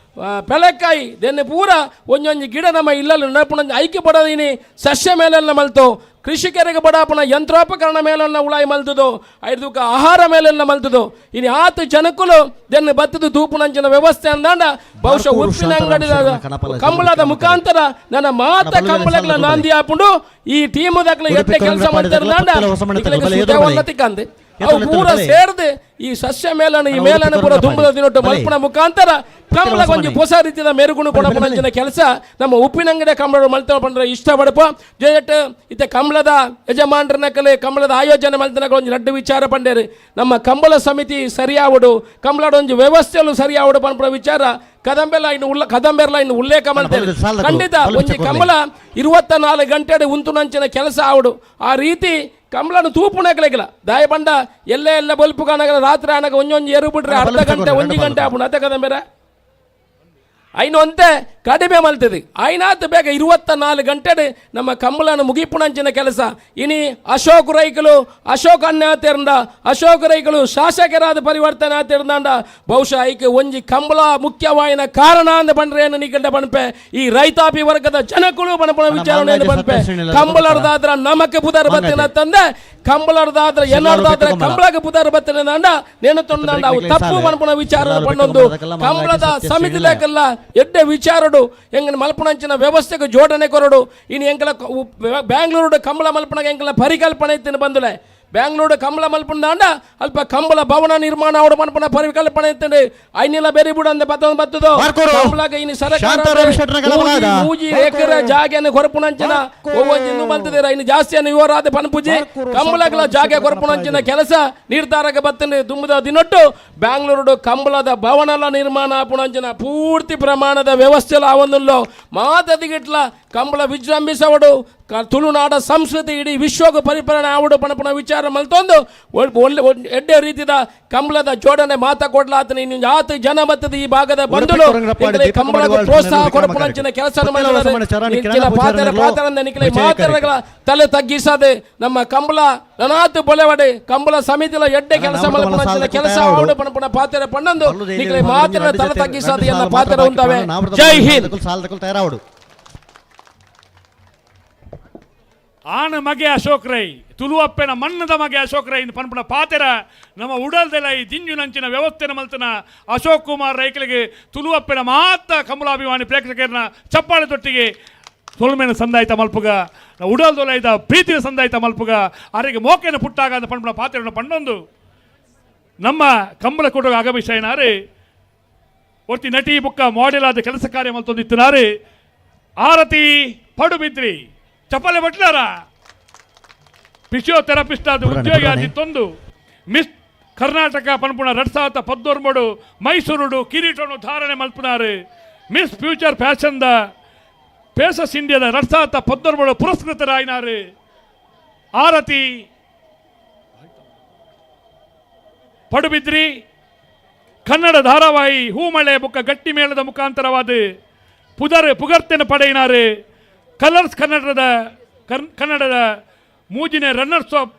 ಪೆಳಕಾಯಿ ದೆನ್ನೆ ಪೂರ ಒಂಜೊಂಜಿ ಗಿಡ ನಮ್ಮ ಇಲ್ಲಲು ನಪುಣ ಐಕ್ಯ ಪಡೋದಿನಿ ಸಸ್ಯ ಮೇಲೆಲ್ಲ ಮಲ್ತು ಕೃಷಿಕರಿಗೆ ಬಡಾಪಣ ಯಂತ್ರೋಪಕರಣ ಮೇಲೆಲ್ಲ ಉಳಾಯಿ ಮಲ್ತದು ಐದಕ್ಕ ಆಹಾರ ಮೇಲೆಲ್ಲ ಮಲ್ತದು ಇನ್ನು ಆತು ಜನಕ್ಕೂ ದೆನ್ನು ಬತ್ತದು ತೂಪುನಂಚಿನ ವ್ಯವಸ್ಥೆ ಅಂದಾಂಡ ಬಹುಶಃ ಉಪ್ಪಿನ ಅಂಗಡಿ ಕಂಬಳದ ಮುಖಾಂತರ ನನ್ನ ಮಾತ ಕಂಬಳಗಳ ನಾಂದಿ ಹಾಕೊಂಡು ಈ ಟೀಮು ದಾಖಲೆ ಎಟ್ಟೆ ಕೆಲಸ ಮಾಡ್ತಾರೆ ಅವು ಪೂರ ಸೇರ್ದು ಈ ಸಸ್ಯ ಮೇಲನ ಈ ಮೇಲನ ಪೂರ ತುಂಬದ ದಿನೊಟ್ಟು ಮಲ್ಪನ ಮುಖಾಂತರ ಕಂಬಳ ಕೊಂಚ ಹೊಸ ರೀತಿಯ ಮೆರುಗುಣ ಕೊಡಪಂಚಿನ ಕೆಲಸ ನಮ್ಮ ಉಪ್ಪಿನಂಗಡಿ ಕಂಬಳ ಮಲ್ತನ ಪಂಡ್ರೆ ಇಷ್ಟಪಡಪ ಜೊತೆ ಇತ್ತೆ ಕಂಬಳದ ಯಜಮಾನ್ರನ ಕಲೆ ಕಂಬಳದ ಆಯೋಜನೆ ಮಲ್ತನ ಒಂದು ರಡ್ಡು ವಿಚಾರ ಪಂಡೇರು ನಮ್ಮ ಕಂಬಳ ಸಮಿತಿ ಸರಿಯಾವಡು ಕಂಬಳದ ಒಂದು ವ್ಯವಸ್ಥೆಯಲ್ಲೂ ಸರಿಯಾವಡು ಪಂಪಡ ವಿಚಾರ ಕದಂಬೆಲ್ಲ ಇನ್ನು ಉಲ್ಲೇಖ ಮಾಡ್ತೇವೆ ಖಂಡಿತ ಒಂದು ಕಂಬಳ 24 ಗಂಟೆ ಉಂತುನಂಚಿನ ಕೆಲಸ ಆವಡು ಆ ರೀತಿ ಕಂಬಳನ್ನು ತೂಪುಣಕ್ಲೆಗಿಲ್ಲ ದಾಯ ಬಂಡ ಎಲ್ಲ ಬಲ್ಪು ಕಾಣಗಲ ರಾತ್ರಿ ಆನಾಗ ಒಂಜೊಂಜಿ ಎರು ಬಿಟ್ರೆ ಅರ್ಧ ಗಂಟೆ 1 ಗಂಟೆ ಆಪುಣ ಅತ್ತೆ ಕದಂಬೇರ ಐನು ಅಂತೆ ಕಡಿಮೆ ಮಲ್ತದೆ ಐನಾತ್ ಬೇಗ 24 ಗಂಟೆ ನಮ್ಮ ಕಂಬಳನ್ನು ಮುಗಿಪುಣಂಚಿನ ಕೆಲಸ ಇನಿ ಅಶೋಕ್ ರೈಕಲು ಅಶೋಕ್ ಅಣ್ಣ ಆತೇರ್ಂಡ ಅಶೋಕ್ ರೈಕಲು ಶಾಸಕರಾದ ಪರಿವರ್ತನೆ ಆತೇರ್ದಾಂಡ ಬಹುಶಃ ಐಕೆ ಒಂಜಿ ಕಂಬಳ ಮುಖ್ಯವಾಯಿನ ಕಾರಣ ಅಂದ ಬಂದ್ರೆ ಏನು ನಿಕಟ ಬಣಪೆ ಈ ರೈತಾಪಿ ವರ್ಗದ ಜನಗಳು ಬಣಪಣ ವಿಚಾರಣೆ ಬಣಪೆ ಕಂಬಳರ್ದಾದ್ರ ನಮಕ್ಕೆ ಬುಧರ್ ಬತ್ತಿನ ತಂದೆ ಕಂಬಳರ್ದಾದ್ರ ಎನ್ನರ್ದಾದ್ರ ಕಂಬಳಕ್ಕೆ ಬುಧರ್ ಬತ್ತಿನ ದಂಡ ನೇನು ತೊಂದಂಡ ಅವು ತಪ್ಪು ಬಣಪಣ ವಿಚಾರ ಪಣ್ಣೊಂದು ಕಂಬಳದ ಸಮಿತಿ ಲೇಕಲ್ಲ ಎಡ್ಡೆ ವಿಚಾರಡು ಎಂಗನ ಮಲ್ಪಣಂಚಿನ ವ್ಯವಸ್ಥೆಗೆ ಜೋಡಣೆ ಕೊರಡು ಇನ್ನು ಎಂಕಲ ಬ್ಯಾಂಗ್ಳೂರು ಕಂಬಳ ಮಲ್ಪಣಗೆ ಎಂಕಲ ಪರಿಕಲ್ಪನೆ ಇತ್ತಿನ ಬಂದುಲೆ ಬ್ಯಾಂಗ್ಳೂರು ಕಂಬಳ ಮಲ್ಪಂಡ ಅಲ್ಪ ಕಂಬಳ ಭವನ ನಿರ್ಮಾಣ ಅವಡ ಮಲ್ಪನ ಪರಿಕಲ್ಪನೆ ಇತ್ತಂಡೆ ಐನೆಲ್ಲ ಬೇರೆ ಬಿಡು ಅಂದೆ ಬತ್ತದು ಕಂಬಳಗೆ ಇನ್ನು ಸರ್ಕಾರ ಮೂಜಿ ಎಕರೆ ಜಾಗೆಯನ್ನು ಕೊರಪುಣಂಚಿನ ಓವೊಂದು ಮಲ್ತದಿರ ಇನ್ನು ಜಾಸ್ತಿಯನ್ನು ಇವರಾದ ಪನ್ಪುಜಿ ಕಂಬಳಗಳ ಜಾಗೆ ಕೊರಪುಣಂಚಿನ ಕೆಲಸ ನಿರ್ಧಾರಕ್ಕೆ ಬತ್ತಂಡೆ ತುಂಬದ ದಿನೊಟ್ಟು ಬ್ಯಾಂಗ್ಳೂರು ಕಂಬಳದ ಭವನಲ ನಿರ್ಮಾಣ ಆಪುಣಂಚಿನ ಪೂರ್ತಿ ಪ್ರಮಾಣದ ವ್ಯವಸ್ಥೆಲ ಆವೊಂದುಲ್ಲೋ ಮಾತದಿಗಿಟ್ಲ ಕಂಬಳ ವಿಜೃಂಭಿಸವಡು ತುಳುನಾಡ ಸಂಸ್ಕೃತಿ ಇಡೀ ವಿಶ್ವಕ್ಕೆ ಪರಿಪಾಲನೆ ಆವಡು ಪಣಪಣ ವಿಚಾರ ಮಲ್ತೊಂದು ಒಳ್ಳೆ ಎಡ್ಡೆ ರೀತಿಯ ಕಂಬಳದ ಜೋಡಣೆ ಮಾತ ಕೊಡ್ಲಾತನ ಇನ್ನು ಯಾತು ಜನ ಬತ್ತದ ಈ ಭಾಗದ ಬಂಧುಗಳು ಕಂಬಳಕ್ಕೆ ಪ್ರೋತ್ಸಾಹ ಕೊಡಪಣಂಚಿನ ಕೆಲಸ ಮಾತರಗಳ ತಲೆ ತಗ್ಗಿಸದೆ ನಮ್ಮ ಕಂಬಳ ನನಾತು ಬೊಲೆವಡೆ ಕಂಬಳ ಸಮಿತಿಲ ಎಡ್ಡೆ ಕೆಲಸ ಮಲ್ಪಣಂಚಿನ ಕೆಲಸ ಆವಡು ಪಣಪಣ ಪಾತ್ರ ಪಣ್ಣಂದು ಮಾತ್ರ ತಲೆ ತಗ್ಗಿಸದೆ ಎಲ್ಲ ಪಾತ್ರ ಉಂಟವೆ ಜೈ ಹಿಂದ್ ತಯಾರಾವಡು ಆನ ಮಗೆ ಅಶೋಕ್ ರೈ ತುಳುವಪ್ಪೆನ ಮಣ್ಣದ ಮಗೆ ಅಶೋಕ್ ರೈ ಪನ್ಪುಣ ಪಾತೆರ ನಮ್ಮ ಉಡಲ್ದೆಲೈ ದಿಂಜುನಂಚಿನ ವ್ಯವಸ್ಥೆನ ಮಲ್ತನ ಅಶೋಕ್ ಕುಮಾರ್ ರೈಕಲಿಗೆ ತುಳುವಪ್ಪೆನ ಮಾತ ಕಮಲಾಭಿಮಾನಿ ಪ್ರೇಕ್ಷಕರನ್ನ ಚಪ್ಪಾಳೆ ತೊಟ್ಟಿಗೆ ಸೊಲ್ಮೇನ ಸಂದಾಯಿತ ಮಲ್ಪುಗ ಉಡಲ್ದೊಲೈದ ಪ್ರೀತಿಯ ಸಂದಾಯಿತ ಮಲ್ಪುಗ ಅವರಿಗೆ ಮೋಕೆನ ಪುಟ್ಟಾಗ ಅಂತ ಪನ್ಪುಣ ಪಾತೆರನ್ನ ಪಣ್ಣೊಂದು ನಮ್ಮ ಕಂಬಳ ಕೊಡುಗ ಆಗಮಿಸಾಯಿನಾರು ಒತ್ತಿ ನಟಿ ಬುಕ್ಕ ಮಾಡೆಲ್ ಆದ ಕೆಲಸ ಕಾರ್ಯ ಮಲ್ತೊಂದಿತ್ತಿನಾರು ಆರತಿ ಪಡುಬಿದ್ರಿ ಚಪ್ಪಲೆ ಬಟ್ಲಾರ ಫಿಸಿಯೋಥೆರಪಿಸ್ಟ್ ಆದ ಉದ್ಯೋಗಿ ಆದಿತ್ತೊಂದು ಮಿಸ್ ಕರ್ನಾಟಕ ಪನ್ಪುಣ 2013 ಮೈಸೂರು ಕಿರೀಟವನ್ನು ಧಾರಣೆ ಮಲ್ಪುನಾರು ಮಿಸ್ ಫ್ಯೂಚರ್ ಫ್ಯಾಷನ್ದ ಫೇಸಸ್ ಇಂಡಿಯಾದ 2013 ಪುರಸ್ಕೃತರಾಯಿನಾರು ಆರತಿ ಪಡುಬಿದ್ರಿ ಕನ್ನಡ ಧಾರಾವಾಹಿ ಹೂಮಳೆ ಬುಕ್ಕ ಗಟ್ಟಿ ಮೇಳದ ಮುಖಾಂತರವಾದ ಪುಗರ್ತೆನ ಪಡೆಯಿನಾರು ಕಲರ್ಸ್ ಕನ್ನಡದ ಮೂಜಿನ ರನ್ನರ್ಸ್ ಆಫ್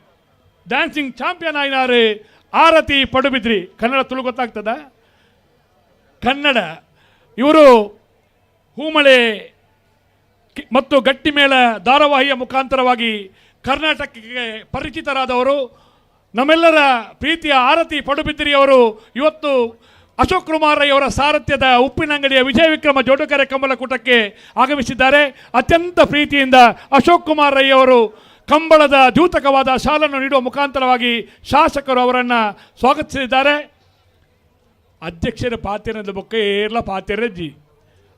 ಡ್ಯಾನ್ಸಿಂಗ್ ಚಾಂಪಿಯನ್ ಆಯ್ನಾರು ಆರತಿ ಪಡುಬಿದ್ರಿ ಕನ್ನಡ ತುಳು ಗೊತ್ತಾಗ್ತದ ಕನ್ನಡ ಇವರು ಹೂಮಳೆ ಮತ್ತು ಗಟ್ಟಿಮೇಳ ಧಾರಾವಾಹಿಯ ಮುಖಾಂತರವಾಗಿ ಕರ್ನಾಟಕಕ್ಕೆ ಪರಿಚಿತರಾದವರು ನಮ್ಮೆಲ್ಲರ ಪ್ರೀತಿಯ ಆರತಿ ಪಡುಬಿದ್ರಿಯವರು ಇವತ್ತು ಅಶೋಕ್ ಕುಮಾರ್ ರೈ ಅವರ ಸಾರಥ್ಯದ ಉಪ್ಪಿನಂಗಡಿಯ ವಿಜಯ ವಿಕ್ರಮ ಜೋಡುಕೆರೆ ಕಂಬಳ ಕೂಟಕ್ಕೆ ಆಗಮಿಸಿದ್ದಾರೆ. ಅತ್ಯಂತ ಪ್ರೀತಿಯಿಂದ ಅಶೋಕ್ ಕುಮಾರ್ ರೈ ಅವರು ಕಂಬಳದ ದ್ಯೂತಕವಾದ ಶಾಲನ್ನು ನೀಡುವ ಮುಖಾಂತರವಾಗಿ ಶಾಸಕರು ಅವರನ್ನು ಸ್ವಾಗತಿಸಿದ್ದಾರೆ. ಅಧ್ಯಕ್ಷರ ಪಾತ್ರದ ಬೊಕ್ಕ ಏರ್ಲ ಪಾತ್ರೆಜ್ಜಿ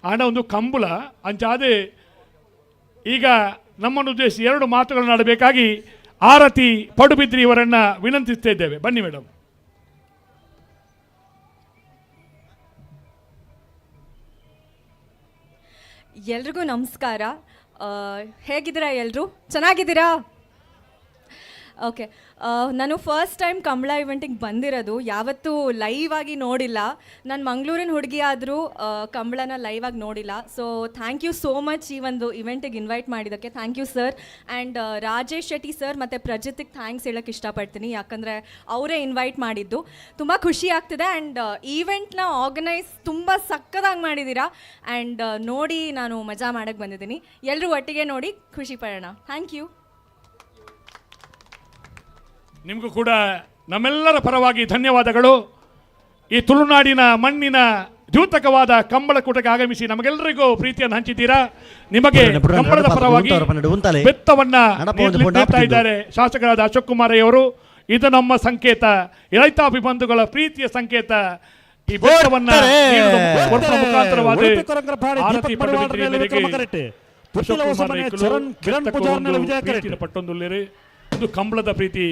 ಆಂಡ ಒಂದು ಕಂಬಳ ಅಂಚಾದೆ ಈಗ ನಮ್ಮನ್ನು ಉದ್ದೇಶಿಸಿ 2 ಮಾತುಗಳನ್ನು ಆಡಬೇಕಾಗಿ ಆರತಿ ಪಡುಬಿದ್ರಿ ಇವರನ್ನು ವಿನಂತಿಸ್ತಾ ಇದ್ದೇವೆ. ಬನ್ನಿ ಮೇಡಮ್. ಎಲ್ರಿಗೂ ನಮಸ್ಕಾರ. ಹೇಗಿದ್ದೀರಾ ಎಲ್ಲರೂ? ಚೆನ್ನಾಗಿದ್ದೀರಾ? ಓಕೆ. ನಾನು ಫಸ್ಟ್ ಟೈಮ್ ಕಂಬಳ ಇವೆಂಟಿಗೆ ಬಂದಿರೋದು. ಯಾವತ್ತೂ ಲೈವ್ ಆಗಿ ನೋಡಿಲ್ಲ. ನಾನು ಮಂಗಳೂರಿನ ಹುಡುಗಿ ಆದರೂ ಕಂಬಳನ ಲೈವ್ ಆಗಿ ನೋಡಿಲ್ಲ. So thank you so much ಈ ಒಂದು ಇವೆಂಟಿಗೆ ಇನ್ವೈಟ್ ಮಾಡಿದ್ದಕ್ಕೆ. Thank you sir. And Rajesh Shetty sir ಮತ್ತು ಪ್ರಜಿತ್ಗೆ ಥ್ಯಾಂಕ್ಸ್ ಹೇಳೋಕ್ಕೆ ಇಷ್ಟಪಡ್ತೀನಿ, ಯಾಕಂದರೆ ಅವರೇ ಇನ್ವೈಟ್ ಮಾಡಿದ್ದು. ತುಂಬ ಖುಷಿ ಆಗ್ತಿದೆ. ಆ್ಯಂಡ್ ಈವೆಂಟ್ನ ಆರ್ಗನೈಸ್ ತುಂಬ ಸಕ್ಕದಾಗಿ ಮಾಡಿದ್ದೀರಾ. ಆ್ಯಂಡ್ ನೋಡಿ ನಾನು ಮಜಾ ಮಾಡೋಕ್ಕೆ ಬಂದಿದ್ದೀನಿ. ಎಲ್ಲರೂ ಒಟ್ಟಿಗೆ ನೋಡಿ ಖುಷಿ ಪಡೋಣ. Thank you. ನಿಮಗೂ ಕೂಡ ನಮ್ಮೆಲ್ಲರ ಪರವಾಗಿ ಧನ್ಯವಾದಗಳು. ಈ ತುಳುನಾಡಿನ ಮಣ್ಣಿನ ದ್ಯೂತಕವಾದ ಕಂಬಳ ಕೂಟಕ್ಕೆ ಆಗಮಿಸಿ ನಮಗೆಲ್ಲರಿಗೂ ಪ್ರೀತಿಯನ್ನು ಹಂಚಿದ್ದೀರಾ. ನಿಮಗೆ ಕಂಬಳದ ಪರವಾಗಿ ಬೆತ್ತವನ್ನ ನೀಡ್ತಾ ಇದ್ದಾರೆ ಶಾಸಕರಾದ ಅಶೋಕ್ ಕುಮಾರಯ್ಯವರು. ಇದು ನಮ್ಮ ಸಂಕೇತ, ರೈತಾಪಿ ಬಂಧುಗಳ ಪ್ರೀತಿಯ ಸಂಕೇತ. ಈ ಬೆತ್ತವನ್ನ ಮುಖಾಂತರವಾದ ಪಟ್ಟೊಂದುಲ್ಲೇರಿ ಇದು ಕಂಬಳದ ಪ್ರೀತಿ.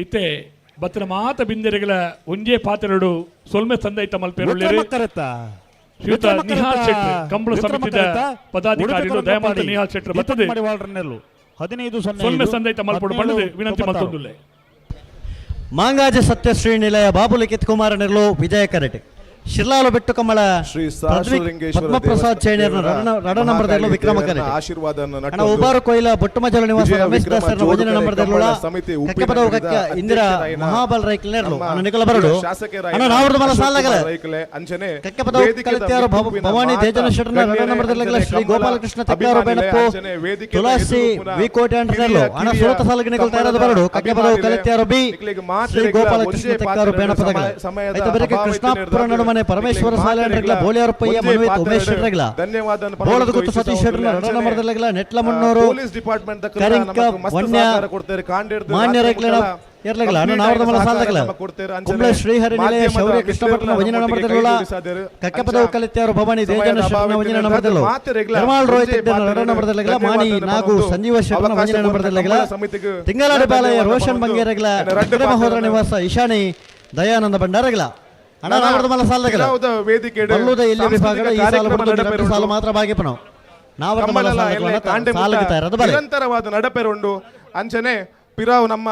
ಇತ್ತೆ ಬತ್ತಿನ ಮಾತ ಬಿಂದೆರೆಗಳ ಒಂಜೇ ಪಾತ್ರೆಡು ಸೊಲ್ಮೆ ಸಂದೈತ ಮಲ್ಪೇರುಳ್ಳೇರಿ ಶ್ರೀಯುತ ನಿಹಾಲ್ ಶೆಟ್ಟಿ ಕಂಬಳ ಸಮಿತಿದ ಪದಾಧಿಕಾರಿಗಳು ದಯಮಾಡಿ ನಿಹಾಲ್ ಶೆಟ್ಟಿ ಬರ್ತದೆ 15 ಸೊಲ್ಮೆ ಸಂದೈತ ಮಲ್ಪಡು ಬಂಡದೆ ವಿನಂತಿ ಮಲ್ತೊಂದುಲ್ಲೆ. ಮಾಂಗಾಜ ಸತ್ಯಶ್ರೀ ನಿಲಯ ಬಾಬುಲಿಖಿತ್ ಕುಮಾರ ನಿರ್ಲು ವಿಜಯ ಕರಟೆ ಶಿರ್ಲಾಲು ಬೆಟ್ಟು ಕಮಲ ಶ್ರೀ ಪದ್ಮಪ್ರಸಾದ್ ಚೈನಿಯರ್ನ ರಡ ನಂಬರ್ದಲ್ಲೂ ವಿಕ್ರಮ ಕರೆ ಅಣ್ಣ ಉಬಾರು ಕೊಯ್ಲ ಬೊಟ್ಟುಮಜಲ ನಿವಾಸ ರಮೇಶ್ ದಾಸರ್ನ ವಜನ ನಂಬರ್ದಲ್ಲೂ ಕಕ್ಕಪದ ಕಕ್ಕ ಇಂದಿರಾ ಮಹಾಬಲ್ ರೈಕ್ಲರ್ಲು ಅಣ್ಣ ನಿಕಲ ಬರಡು ಅಣ್ಣ ನಾವರ್ದ ಮಲ ಸಾಲಗಲ ಕಕ್ಕಪದ ಕಲಿತ್ಯಾರು ಭವಾನಿ ತೇಜನ ಶೆಟ್ಟರ್ನ ರಡ ನಂಬರ್ದಲ್ಲಗಲ ಶ್ರೀ ಗೋಪಾಲಕೃಷ್ಣ ತೆಕ್ಕಾರು ಬೆನಪ್ಪು ತುಳಸಿ ವಿ ಕೋಟೆ ಅಂಟರ್ಲು ಅಣ್ಣ ಸುರತ ಸಾಲಗೆ ನಿಕಲ್ತಾ ಇರೋದು ಬರಡು ಕಕ್ಕಪದ ಕಲಿತ್ಯಾರು ಬಿ ಶ್ರೀ ಗೋಪಾಲಕೃಷ್ಣ ತೆಕ್ಕಾರು ಬೆನಪದಗಲ ಐತ ಬರಕೆ ಕೃಷ್ಣಾಪುರ ನಡುಮನೆ ಪರಮೇಶ್ವರ ಸಾಲೆಂಡ್ರಗಲ ಬೋಳಿಯಾರಪ್ಪಯ್ಯ ಮನುವಿತ್ ಉಮೇಶ್ ಶೆಟ್ರಗಲ ಬೋಳದ ಗುತ್ತು ಸತೀಶ್ ಶೆಟ್ರನ ರಡ ನಂಬರ್ದಲ್ಲಗಲ ನೆಟ್ಲ ಮುನ್ನೂರು ಪೊಲೀಸ್ ಡಿಪಾರ್ಟ್ಮೆಂಟ್ ಕರಿಂಕ ವನ್ಯ ಮಾನ್ಯ ರೈಕ್ಲರ ಎರಲಗಲ ಅಣ್ಣ ನಾವರ್ದ ಮಲ ಸಾಲಗಲ ಕುಂಬ್ಳ ಶ್ರೀಹರಿ ನಿಲಯ ಶೌರ್ಯ ಕೃಷ್ಣಪಟ್ಟಣ ವಜನ ನಂಬರ್ದಲ್ಲೂ ಕಕ್ಕಪದ ಕಲಿತ್ಯಾರು ಭವಾನಿ ತೇಜನ ಶೆಟ್ರನ ವಜನ ನಂಬರ್ದಲ್ಲೂ ನಿರ್ಮಲ್ ರೋಹಿತ್ ರಡ ನಂಬರ್ದಲ್ಲಗಲ ಮಾನಿ ನಾಗು ಸಂಜೀವ ಶೆಟ್ರನ ವಜನ ನಂಬರ್ದಲ್ಲಗಲ ತಿಂಗಳಾಡಿ ಬಾಲಯ್ಯ ರೋಷನ್ ಬಂಗೇರಗಲ ಮಹೋದರ ನಿವಾಸ ಈಶಾನಿ ದಯಾನಂದ ಭಂಡಾರಗಲ ಅಣ್ಣ ನಾವರ್ದ ಮಲ ಸಾಲಗಲ ಬಲ್ಲುದ ಇಲ್ಲಿ ವಿಭಾಗದ ಈ ಸಾಲ ಬರ್ತದೆ ಸಾಲ ಮಾತ್ರ ಭಾಗ್ಯಪನ ನಾವರ್ದ ಮಲ ಸಾಲಗತ ಇರೋದು ಬಲೆ ನಿರಂತರವಾದ ನಡಪೆರುಂಡು ಅಂಚನೆ ಪಿರಾವ್ ನಮ್ಮ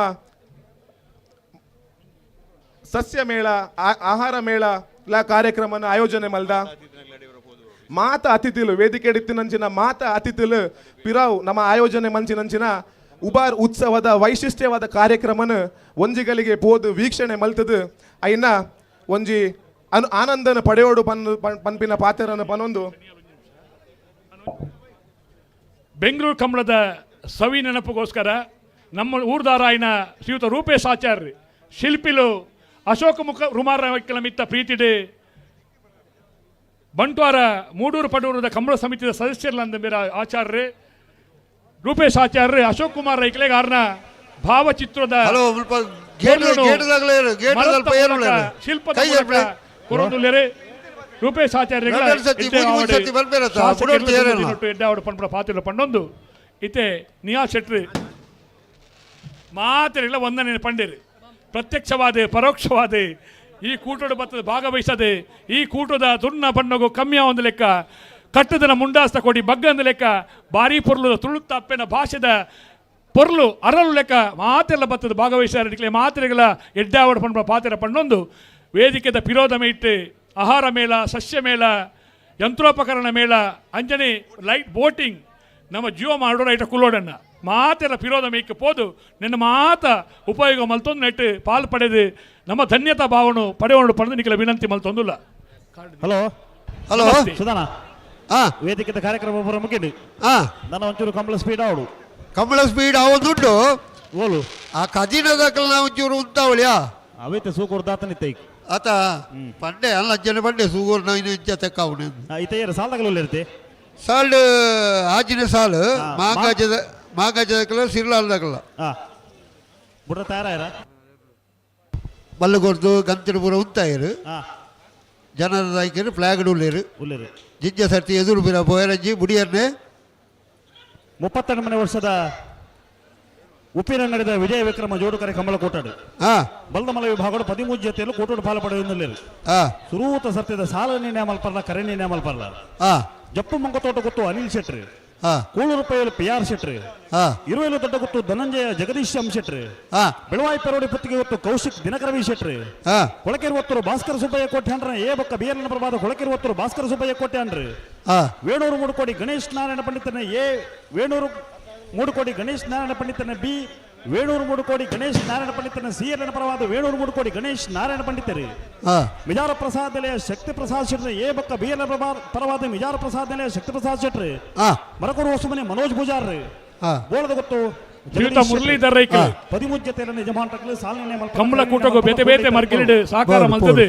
ಸಸ್ಯ ಮೇಳ ಆಹಾರ ಮೇಳ ಕಾರ್ಯಕ್ರಮನ ಆಯೋಜನೆ ಮಲ್ದ ಮಾತ ಅತಿಥಿಲು ವೇದಿಕೆ ಇತ್ತಿನಂಚಿನ ಮಾತ ಅತಿಥಿಲು ಪಿರಾವ್ ನಮ್ಮ ಆಯೋಜನೆ ಮಂಚಿನಂಚಿನ ಉಬಾರ್ ಉತ್ಸವದ ವೈಶಿಷ್ಟ್ಯವಾದ ಕಾರ್ಯಕ್ರಮನ ಒಂಜಿಗಳಿಗೆ ಪೋದು ವೀಕ್ಷಣೆ ಮಲ್ತದು ಐನ ಒಂಜಿ ಆನಂದನ ಪಡೆಯೋಡು ಪನ್ಪಿನ ಪಾತ್ರನ ಪನೊಂದು ಬೆಂಗಳೂರು ಕಂಬಳದ ಸವಿ ನೆನಪಿಗೋಸ್ಕರ ನಮ್ಮ ಊರ್ದಾರಾಯನ ಶ್ರೀಯುತ ರೂಪೇಶ್ ಆಚಾರ್ಯ ಶಿಲ್ಪಿಲು ಅಶೋಕ ಮುಖ ರುಮಾರ ಮಿತ್ತ ಪ್ರೀತಿಡೆ ಬಂಟ್ವಾರ ಮೂಡೂರು ಪಡೂರದ ಕಂಬಳ ಸಮಿತಿಯ ಸದಸ್ಯರ್ಲಂದ ಮೇರ ಆಚಾರ್ಯ ರೂಪೇಶ್ ಆಚಾರ್ಯ ಅಶೋಕ್ ಕುಮಾರ್ ರೈಕ್ಲೆಗಾರನ ಭಾವಚಿತ್ರದ ಶಿಲ್ಪದ ಕೊರೊಂದುಲ್ಲೆರೆ ರೂಪೇಶ್ ಆಚಾರ್ಯ ಪಾತ್ರ ಪಂಡೊಂದು ಇತ್ತೆ ನಿಹಾಲ್ ಶೆಟ್ಟಿ ಮಾತೆಲ್ಲ ವಂದನೆ ಪಂಡೇರಿ ಪ್ರತ್ಯಕ್ಷವಾದೆ ಪರೋಕ್ಷವಾದೆ ಈ ಕೂಟದ ಬತ್ತದ ಭಾಗವಹಿಸದೆ ಈ ಕೂಟದ ದುರ್ನ ಬಣ್ಣಗೂ ಕಮ್ಮಿಯ ಒಂದು ಲೆಕ್ಕ ಕಟ್ಟದನ ಮುಂಡಾಸ್ತ ಕೊಡಿ ಬಗ್ಗಂದ ಲೆಕ್ಕ ಬಾರಿ ಪೊರ್ಲು ತುಳುತ್ತ ಅಪ್ಪೆನ ಭಾಷೆದ ಪೊರ್ಲು ಅರಳು ಲೆಕ್ಕ ಮಾತೆಲ್ಲ ಬತ್ತದ ಭಾಗವಹಿಸಿದ ಮಾತ್ರೆಗಳ ಎಡ್ಡಾವಡ ಪಂಡ ಪಾತ್ರ ಪಂಡೊಂದು ವೇದಿಕೆದ ಪಿರೋಧ ಇಟ್ಟು ಆಹಾರ ಮೇಳ ಸಸ್ಯ ಮೇಳ ಯಂತ್ರೋಪಕರಣ ಮೇಳ ಅಂಜನೆ ಲೈಟ್ ಬೋಟಿಂಗ್ ನಮ್ಮ ಜೀವ ಮಾಡೋಣ ಐಟ ಕುಲ್ಲೋಡನ್ನ ಮಾತೆಲ್ಲ ಪಿರೋಧ ಮೇಯ್ಕೆ ಪೋದು ನಿನ್ನ ಮಾತ ಉಪಯೋಗ ಮಲ್ತೊಂದು ನೆಟ್ಟು ಪಾಲು ಪಡೆದು ನಮ್ಮ ಧನ್ಯತಾ ಭಾವನು ಪಡೆಯೋಣ ಪಡೆದು ನಿಖಲ ವಿನಂತಿ ಮಲ್ತೊಂದಿಲ್ಲ. ಹಲೋ ಹಲೋ ಸುಧಾನ ವೇದಿಕೆದ ಕಾರ್ಯಕ್ರಮ ಪೂರ ಮುಗಿದು ನನ್ನ ಒಂಚೂರು ಕಂಬಳ ಸ್ಪೀಡ್ ಆವಡು ಕಂಬಳ ಸ್ಪೀಡ್ ಆವದುಂಟು ಓಲು ಆ ಕಜಿನದಕ್ಕಲ್ಲ ನಾವು ಒಂಚೂರು ಉಂಟಾವಳಿಯಾ ಅವೈತೆ ಸೂಕೂರು ದಾತನಿತ್ತೆ ಆತ ಪಂಡೆ ಅಲ್ಲ ಅಜ್ಜನ ಪಂಡೆ ಸೂಗೂರು ನಾವು ಇನ್ನು ಇಜ್ಜ ತೆಕ್ಕಾವಣೆ ಇತ್ತೆ ಸಾಲಗಳು ಇರುತ್ತೆ ಸಾಲು ಆಜಿನ ಸಾಲು ಮಾಗಾಜದಕ್ಕಲ್ಲ ಸಿರ್ಲಾಲ್ದಕ್ಕಲ್ಲ ಬುಡ್ರ ತಯಾರಾಯರ ಬಲ್ಲಗೊರ್ದು ಗಂತಿನ ಪೂರ ಉಂತಾಯಿರು ಜನರ ದಾಯ್ಕರು ಫ್ಲಾಗ್ ಉಳ್ಳೇರು ಜಿಜ್ಜ ಸರ್ತಿ ಎದುರು ಬಿರ ಬೋಯರಂಜಿ ಬುಡಿಯನ್ನೇ 32ನೇ ವರ್ಷದ ಉಪ್ಪಿನ ನಡೆದ ವಿಜಯ ವಿಕ್ರಮ ಜೋಡುಕರೆ ಕಂಬಳ ಕೋಟಾಡು ಬಲ್ದಮಲ ವಿಭಾಗಗಳು 13 ಜೊತೆಯಲ್ಲೂ ಕೋಟೋಡು ಪಾಲು ಪಡೆಯುವುದಿಲ್ಲ ಸುರೂತ ಸತ್ಯದ ಸಾಲ ನಿರ್ಣಯ ಮಲ್ಪರ್ಲ ಕರೆ ನಿರ್ಣಯ ಮಲ್ಪರ್ಲ ಜಪ್ಪು ಮಂಗತೋಟ ಗೊತ್ತು ಅನಿಲ್ ಶೆಟ್ರಿ, ಹಾಂ ಕೂಳೂರು ಪೈಲು ಪಿ ಆರ್ ಶೆಟ್ರಿ, ಹಾಂ ಇರುವೆಲು ದೊಡ್ಡ ಗೊತ್ತು ಧನಂಜಯ ಜಗದೀಶ್ ಎಂ ಶೆಟ್ರಿ, ಹಾಂ ಬೆಳವಾಯಿ ಪೆರೋಡಿ ಪುತ್ತಿಗೆ ಗೊತ್ತು ಕೌಶಿಕ್ ದಿನಕರವಿ ಶೆಟ್ರಿ, ಹಾಂ ಕೊಳಕೆರುವತ್ತೂರು ಭಾಸ್ಕರ ಸುಬ್ಬಯ್ಯ ಕೋಟೆ ಅಂಡ್ರ ಏ ಬಕ್ಕ ಬಿಯರ್ನ ಪ್ರಭಾದ ಕೊಳಕೆರುವತ್ತೂರು ಭಾಸ್ಕರ ಸುಬ್ಬಯ್ಯ ಕೋಟೆ ಅಂಡ್ರಿ, ಹಾಂ ವೇಣೂರು ಮೂಡುಕೋಡಿ ಗಣೇಶ್ ನಾರಾಯಣ ಪಂಡಿತನ ಎ, ವೇಣೂರು ಮೂಡುಕೋಡಿ ಗಣೇಶ್ ನಾರಾಯಣ ಪಂಡಿತನ ಬಿ, ವೇಣೂರು ಮೂಡುಕೋಡಿ ಗಣೇಶ್ ನಾರಾಯಣ ಪಂಡಿತನ ಸಿ ಎಲ್ಲಿನ ಪರವಾದ ವೇಣೂರು ಮೂಡುಕೋಡಿ ಗಣೇಶ್ ನಾರಾಯಣ ಪಂಡಿತರಿ, ಹಾಂ ಮಿಜಾರ ಪ್ರಸಾದ್ ನಿಲಯ ಶಕ್ತಿ ಪ್ರಸಾದ್ ಶೆಟ್ರಿ ಎ ಬಕ್ಕ ಬಿ ಎಲ್ ಪರವಾದ ಮಿಜಾರ ಪ್ರಸಾದ್ ನಿಲಯ ಶಕ್ತಿ ಪ್ರಸಾದ್ ಶೆಟ್ರಿ, ಹಾಂ ಮರಕೂರು ಹೊಸಮನೆ ಮನೋಜ್ ಪೂಜಾರ್ರಿ, ಹಾಂ ಬೋಳದ ಗೊತ್ತು ಶ್ರೀಯುತ ಮುರಳೀಧರ್ ರೈಕಲ್ 13 ಯಜಮಾನರು ಸಾಲಿನ ಕಂಬಳ ಕೂಟಗೂ ಬೇತೆ ಬೇತೆ ಮರ್ಗಿಲಿಡು ಸಾಕಾರ ಮಲ್ತದೆ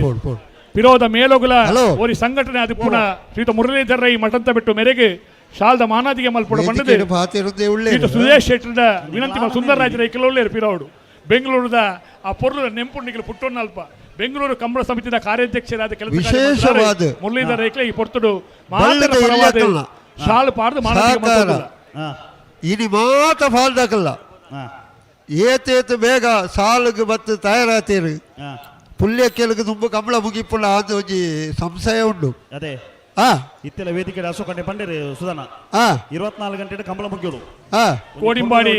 ವಿರೋಧ ಮೇಲೋಗುಲ ಓರಿ ಸಂಘಟನೆ ಅದು ಪುನಃ ಶ್ರೀಯುತ ಮುರಳೀಧರ್ ರೈ ಮಠಂತ ಬಿಟ್ಟು ಮೇರೆಗೆ ಶಾಲ್ದ ಮಾನಾದಿಗೆ ಮಲ್ಪಡ ಬಂದದೆ ಶ್ರೀಯುತ ಸುದೇಶ್ ಶೆಟ್ಟರ್ದ ವಿನಂತಿ ಸುಂದರರಾಜ ರೈಕಲ್ ಒಳ್ಳೆಯ ಪಿರೋಡು ಬೆಂಗಳೂರದ ಆ ಪೊರ್ಲು ನೆಂಪುಂಡಿಗಳು ಪುಟ್ಟೊನ್ನಲ್ಪ ಬೆಂಗಳೂರು ಕಂಬಳ ಸಮಿತಿಯ ಕಾರ್ಯಾಧ್ಯಕ್ಷರಾದ ವಿಶೇಷವಾದ ಮುರಳೀಧರ್ ರೈಕಲ್ ಈ ಪೊರ್ತುಡು ಶಾಲು ಪಾರ್ದು ಮಾನಾದಿಗೆ ಇನಿ ಮಾತ ಫಾಲ್ದಾಕಲ್ಲ ಏತೇತು ಬೇಗ ಸಾಲುಗೆ ಬತ್ತು ತಯಾರಾತೀರು ಪುಲ್ಯ ಕೆಲಗ ತುಂಬ ಕಂಬಳ ಮುಗಿಪುಳ್ಳ ಅದು ಒಂಜಿ ಸಂಶಯ ಉಂಡು ಅದೇ ಹಾ ಇತ್ತೆಲ್ಲ ವೇದಿಕೆ ಅಶೋಕ ಪಂಡಿರಿ ಸುಧಾನ 24 ಗಂಟೆ ಕಂಬಳ ಮುಗಿಯೋದು ಕೋಡಿಂಬಾಡಿ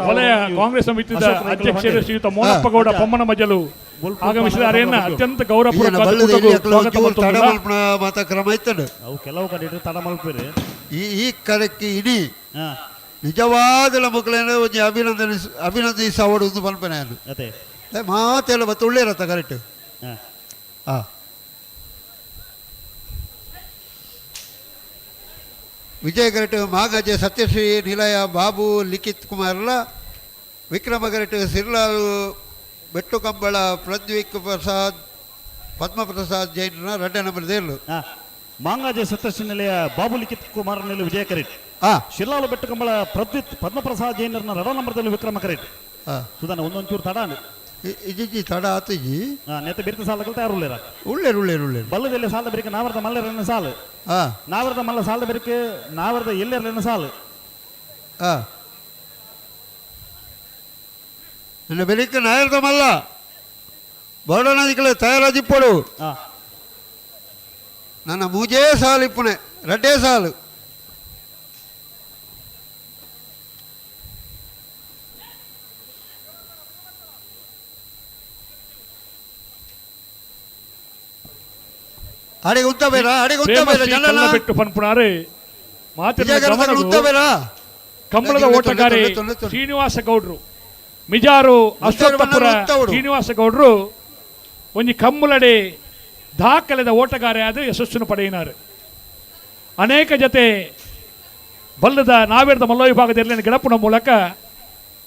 ವಲಯ ಕಾಂಗ್ರೆಸ್ ಸಮಿತಿಯ ಅಧ್ಯಕ್ಷರು ಶ್ರೀಯುತ ಮೋನಪ್ಪ ಗೌಡ ಪೊಮ್ಮನ ಮಜಲು ಆಗಮಿಸಿದಾರೆಯನ್ನ ಅತ್ಯಂತ ಮಾತ ಕ್ರಮ ಇತ್ತಡು ಅವು ಕೆಲವು ಕಡೆ ತಡ ಮಲ್ಪಿರಿ ಈ ಕರೆಕ್ಕೆ ಇಡೀ ನಿಜವಾದ ಮಕ್ಕಳೇನೋ ಒಂಜಿ ಅಭಿನಂದಿಸವಡು ಒಂದು ಪನ್ಪನೆ ಅದೇ ಮಾತೆಲ್ಲ ಮತ್ತೆ ಒಳ್ಳೆ ಇರತ್ತ ಕರೆಕ್ಟ್ ಹಾಂ ವಿಜಯ ಗರಟ್ ಮಾಗಜೆ ಸತ್ಯಶ್ರೀ ನಿಲಯ ಬಾಬು ಲಿಖಿತ್ ಕುಮಾರ್ಲ ವಿಕ್ರಮ ಗರಟ್ ಸಿರ್ಲಾಲ್ ಬೆಟ್ಟು ಕಂಬಳ ಪ್ರದ್ವಿಕ್ ಪ್ರಸಾದ್ ಪದ್ಮಪ್ರಸಾದ್ ಜೈನ 2 ನಂಬರ್ ದೇರ್ಲು ಮಾಂಗಾಜೆ ಸತ್ಯಶ್ರೀ ನಿಲಯ ಬಾಬು ಲಿಖಿತ್ ಕುಮಾರ್ ನಿಲಯ ವಿಜಯ ಕರೆಟ್ ಶಿರ್ಲಾಲ್ ಬೆಟ್ಟು ಕಂಬಳ ಪ್ರದ್ವಿತ್ ಪದ್ಮಪ್ರಸಾದ್ ಜೈನರ್ನ 2 ನಂಬರ್ದಲ್ಲಿ ವಿಕ್ರಮ ಕರೆಟ್ ಸುಧಾನ ಒಂದೊಂಚೂರು ತಡ ಇಜಿ ತಡ ಆತಜಿ ನೇತ ಬಿರ್ತ ಸಾಲಗಳು ತಯಾರು ಉಳ್ಳೇರು ಬಲ್ಲದಲ್ಲಿ ಸಾಲ ಬೆರಿಕೆ ನಾವರ್ದ ಮಲ್ಲರನ್ನ ಸಾಲು ನಾವರ್ದ ಮಲ್ಲ ಸಾಲ ಬೆರಿಕೆ ನಾವರ್ದ ಎಲ್ಲರನ್ನ ಸಾಲು ನನ್ನ ಬೆರಿಕೆ ನಾಯರ್ದ ಮಲ್ಲ ಬರಡನದಿಗಳು ತಯಾರಾಜಿಪ್ಪಡು ನನ್ನ ಮೂಜೇ ಸಾಲು ಇಪ್ಪುಣೆ 2 ಸಾಲು ಅಡಿಗೆ ಉತ್ತಬೇರ ಬಿಟ್ಟು ಪನ್ಪುಣಾರೆ ಕಂಬಳದ ಓಟಗಾರೆ ಶ್ರೀನಿವಾಸ ಗೌಡ್ರು ಮಿಜಾರು ಅಶ್ವತ್ಥಪುರ ಶ್ರೀನಿವಾಸ ಗೌಡ್ರು ಒಂಜಿ ಕಮ್ಮುಲಡೆ ದಾಖಲೆದ ಓಟಗಾರೆ ಆದ ಯಶಸ್ಸನ್ನು ಪಡೆಯಿನಾರು ಅನೇಕ ಜತೆ ಬಲ್ಲದ ನಾವೇರ್ದ ಮಲ್ಲ ವಿಭಾಗದಲ್ಲಿ ಗಿಡಪುಣ ಮೂಲಕ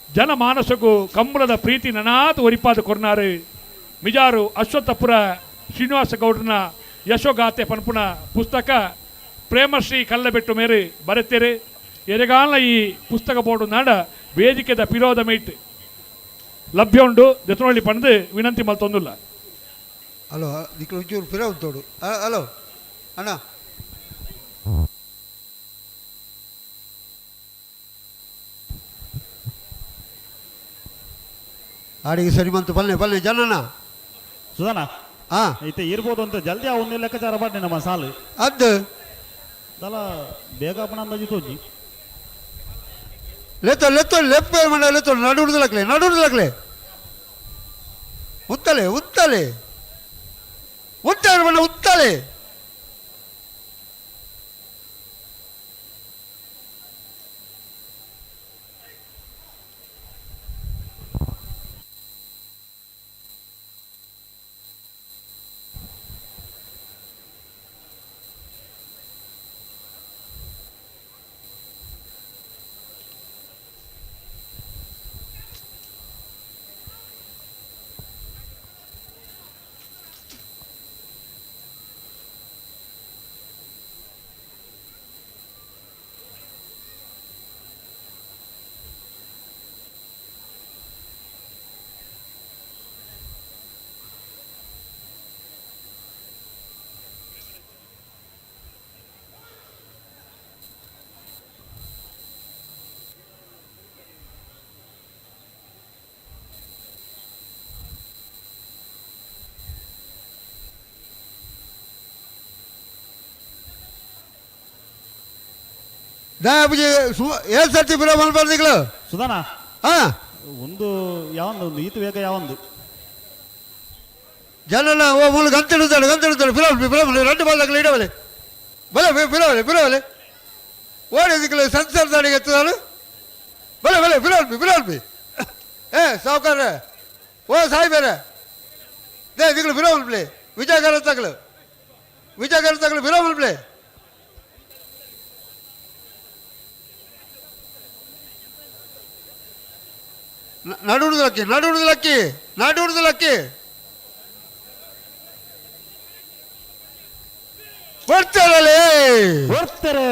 ಜನಮಾನಸಕ್ಕೂ ಕಂಬಳದ ಪ್ರೀತಿ ನನಾತು ಒರಿಪಾದ ಕೊರ್ನಾರು ಮಿಜಾರು ಅಶ್ವತ್ಥಪುರ ಶ್ರೀನಿವಾಸ ಗೌಡ್ರನ ಯಶೋಗಾಥೆ ಪನ್ಪುಣ ಪುಸ್ತಕ ಪ್ರೇಮಶ್ರೀ ಕಲ್ಲಬೆಟ್ಟು ಮೇರೆ ಬರೆತ್ತೇರೆ ಎರೆಗಾಲ ಈ ಪುಸ್ತಕ ಬೋರ್ಡು ನಾಡ ವೇದಿಕೆದ ಪಿರೋದ ಮೈಟ್ ಲಭ್ಯ ಉಂಡು ದೆತ್ತನೊಳ್ಳಿ ಪಣದು ವಿನಂತಿ ಮಲ್ತೊಂದುಲ್ಲ ಹಲೋ ದಿಕ್ಕು ಒಂಚೂರು ಪಿರ ಉಂಟೋಡು ಹಲೋ ಅಣ್ಣ ಆಡಿಗೆ ಸರಿ ಬಂತು ಪಲ್ಲೆ ಜನನ ಸುಧಾನ ಐತೆ ಇರ್ಬೋದು ಅಂತ ಜಲ್ದಿ ಅವನ್ನ ಲೆಕ್ಕಾಚಾರ ಮಾಡಿ ನಮ್ಮ ಸಾಲು ಅದು ದಲ ಬೇಗ ಪಣ ಅಂದಾಜಿ ತೋಜಿ ಲೆತ್ತ ಲೆಫ್ಟ್ ಮಾಡ ಲೆತ್ತ ನಡುಡ್ದಲಕ್ಲೆ ಉತ್ತಲೆ ದಯಾಪೂಜೆ ಏಳು ಸರ್ತಿ ಬಿರೋ ಮಲ್ಬಾರ್ದಿಗಳು ಸುಧಾನ ಹಾಂ ಒಂದು ಯಾವೊಂದು ಒಂದು ಈತ ವೇಗ ಯಾವೊಂದು ಜನನ ಓ ಮೂಲ ಗಂತಿಡುತ್ತಾಳೆ ಬಿರೋ ರೆಂಡು ಬಾಲ್ದಾಗಲಿ ಇಡವಲೆ ಬಿರೋವಲೆ ಓಡಿದಿಗಳು ಸಂಸಾರ ದಾಡಿಗೆ ಎತ್ತದಾಳು ಬಿರೋಲ್ಪಿ ಏ ಸಾವುಕಾರ ಓ ಸಾಯ್ಬೇರೆ ದೇ ದಿಗಳು ಬಿರೋಮಲ್ಪ್ಲೆ ವಿಜಯಗಾರ ತಗಲು ಬಿರೋಮಲ್ಪ್ಲೆ ನಡುವುದು ಲಕ್ಕಿ ಬರ್ತಾರೆ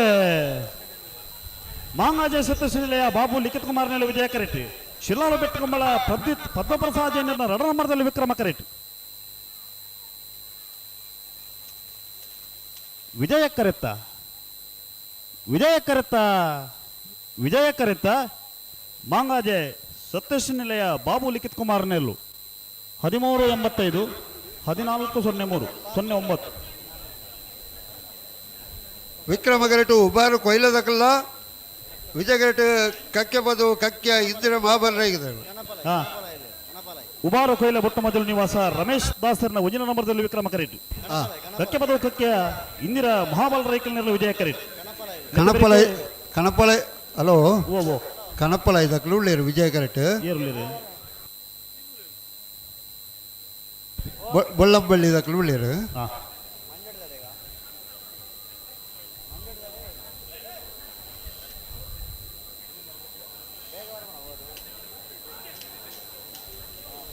ಮಾಂಗಾಜ ಸತ್ಯಶೀಲೆಯ ಬಾಬು ಲಿಖಿತ್ ಕುಮಾರ್ನಲ್ಲಿ ವಿಜಯ ಕರೆಟ್ ಶಿಲಾಲು ಬೆಟ್ಟಕಂಬಳ ಪ್ರದ್ಯುತ್ ಪದ್ಮಪ್ರಸಾದ್ ಜೈನರ ರಡ ನಂಬರ್ದಲ್ಲಿ ವಿಕ್ರಮ ಕರೆಟ್ ವಿಜಯ ಕರೆತ್ತ ಮಾಂಗಾಜೆ ಸತ್ಯಶೀಲೆಯ ಬಾಬು ಲಿಖಿತ್ ಕುಮಾರ್ನೆಲ್ಲು 1385 1403 ವಿಕ್ರಮ ಗರಟು ಉಬಾರು ಕೊಯ್ಲದಕ್ಕಲ್ಲ ವಿಜಯ ಗರಟು ಕಕ್ಕೆ ಬದು ಕಕ್ಕೆ ಇಂದಿರ ಮಹಾಬಲ ಉಬಾರು ಕೊಯ್ಲ ಬೊಟ್ಟ ಮೊದಲು ನಿವಾಸ ರಮೇಶ್ ದಾಸರ್ನ ಒಂಜಿನ ನಂಬರ್ದಲ್ಲಿ ವಿಕ್ರಮ ಕರೆಟ್ ಕಕ್ಕೆ ಬದು ಕಕ್ಕೆ ಇಂದಿರ ಮಹಾಬಲ ರೈಕಲ್ನಲ್ಲಿ ವಿಜಯ ಕರೆಟ್ ಕಣಪಳ ಹಲೋ ಕಣಪಳ ಇದಕ್ಕಲು ಉಳ್ಳೇರು ವಿಜಯ ಕರೆಟ್ ಬೊಳ್ಳಂಬಳ್ಳಿ ಇದಕ್ಕಲು ಉಳ್ಳೇರು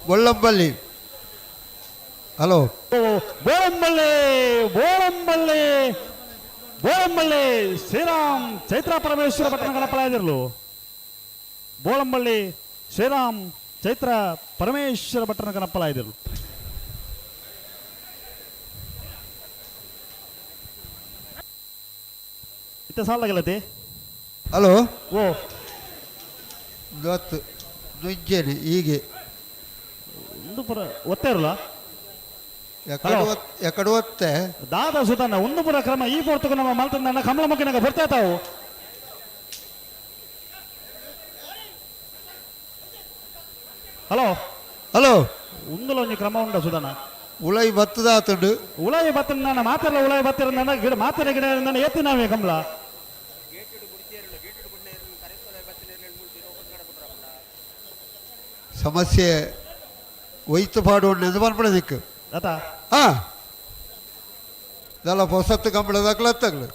ಬೊಳ್ಳಂಬಳ್ಳಿ ಹಲೋ ಬೋಳಂಬಳ್ಳಿ ಶ್ರೀರಾಮ್ ಚೈತ್ರ ಪರಮೇಶ್ವರ ಪಟ್ಟಣ ಗಣಪಲಾಯದಿರಲು ಬೋಳಂಬಳ್ಳಿ ಶ್ರೀರಾಮ್ ಚೈತ್ರ ಪರಮೇಶ್ವರ ಪಟ್ಟಣ ಗಣಪಲಾಯದಿರಲು ಇತ್ತ ಸಾಲಾಗಿಲ್ಲತೆ ಹಲೋ ಓ ಗೊತ್ತು ನುಜ್ಜೇನೆ ಹೀಗೆ ಒಂದು ಪುರ ಒತ್ತೆ ಇರಲ್ಲ ಎಕಡೆ ಒತ್ತೆ ದಾದ ಸುಧಾನ ಒಂದು ಪುರ ಕ್ರಮ ಈ ಪೋರ್ತಕ ನಮ್ಮ ಮಲ್ತಂದ ಕಮಲ ಮಕ್ಕನಾಗ ಬರ್ತಾ ತಾವು ಹಲೋ ಒಂದುಲ ಒಂದು ಕ್ರಮ ಉಂಡ ಸುಧಾನ ಉಳೈ ಬತ್ತದ ಆತುಂಡು ಉಳೈ ಬತ್ತ ನನ್ನ ಮಾತೆಲ್ಲ ಉಳೈ ಬತ್ತಿರ ನನ್ನ ಗಿಡ ಮಾತಿನ ಗಿಡ ನನ್ನ ಎತ್ತಿ ನಾವೇ ಕಮಲ ಸಮಸ್ಯೆ ಒಯ್ತು ಪಾಡು ನೆಂದು ಬಂದ್ಬಿಡೋದಕ್ಕೆ ಹಾಂ ಇದೆಲ್ಲ ಹೊಸತ್ತು ಕಂಬಳದಾಗ್ಲ ಹತ್ತಾಗ್ಲು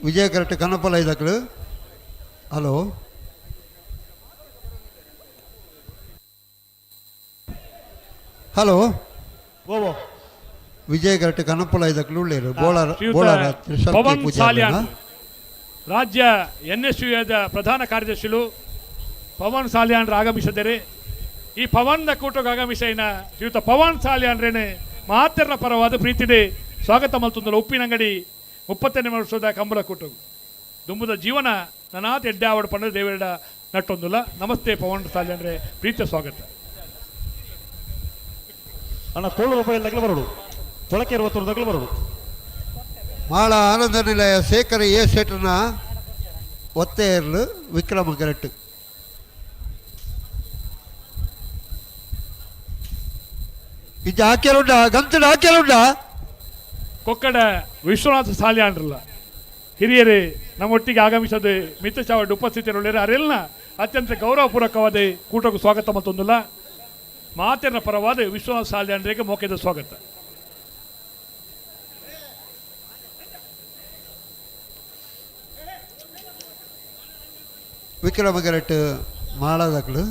ವಿಜಯ ಕರೆಕ್ಟ್ ಕನ್ನಪಲ ಇದಕ್ಳು ಹಲೋ ಹಲೋ ವಿಜಯ ಕರೆಕ್ಟ್ ಕನ್ನಪಲ ಇದಕ್ಳು ಉಳ್ಳೇರು ಬೋಳಾರ ರಾಜ್ಯ NSUದ ಪ್ರಧಾನ ಕಾರ್ಯದರ್ಶಿಗಳು ಪವನ್ ಸಾಲಿಯಾನ್ರು ಆಗಮಿಸಿದ್ದಾರೆ. ಈ ಪವನ್ನ ಕೂಟಕ್ಕೆ ಆಗಮಿಸಿನ ಶ್ರೀಯುತ ಪವನ್ ಸಾಲಿಯಾನ್ರೇನೆ ಮಾತೆರ್ನ ಪರವಾದ ಪ್ರೀತಿಡೆ ಸ್ವಾಗತ ಮಲ್ತುಂದಲ ಉಪ್ಪಿನಂಗಡಿ 38ನೇ ವರ್ಷದ ಕಂಬಳ ಕೂಟವು ದುಂಬುದ ಜೀವನ ನನಾತ್ ಎಡ್ಡೆ ಆವಡ ಪಂಡ ದೇವೇಡ ನಟ್ಟೊಂದುಲ್ಲ. ನಮಸ್ತೆ ಪವನ್ ಸಾಲಿಯಾನ್ರೆ, ಪ್ರೀತಿಯ ಸ್ವಾಗತ. ಅಣ್ಣ 100 ರೂಪಾಯಿ ತಗಲು ಬರೋಡು, ತೊಳಕೆ 20 ತಗಲು ಬರೋಡು. ಮಾಳ ಆನಂದ ನಿಲಯ ಶೇಖರ ಎ ಶೆಟ್ರನ ಒತ್ತೆಯರ್ಲು ವಿಕ್ರಮ ಕರೆಕ್ಟ್ ಇದು ಹಾಕ್ಯಾರುಂಡ ಗಂತುಡು ಹಾಕ್ಯಾರುಂಡ ಕೊಕ್ಕಡ ವಿಶ್ವನಾಥ ಸಾಲಿಯಾನ್ರಲ್ಲ ಹಿರಿಯರೇ ನಮ್ಮೊಟ್ಟಿಗೆ ಆಗಮಿಸದೆ ಮಿತ್ರ ಚಾವಡ್ ಉಪಸ್ಥಿತಿಯರುಳ್ಳ ಅರೆಲ್ಲ ಅತ್ಯಂತ ಗೌರವಪೂರ್ವಕವಾದ ಕೂಟಕ್ಕೂ ಸ್ವಾಗತ ಮತ್ತೊಂದಿಲ್ಲ. ಮಾತೆರ್ನ ಪರವಾದ ವಿಶ್ವನಾಥ ಸಾಲಿಯಾನ್ರಿಗೆ ಮೋಕೆದ ಸ್ವಾಗತ. ವಿಕ್ರಮ ಕರೆಕ್ಟ್ ಮಾಡದಕ್ಳು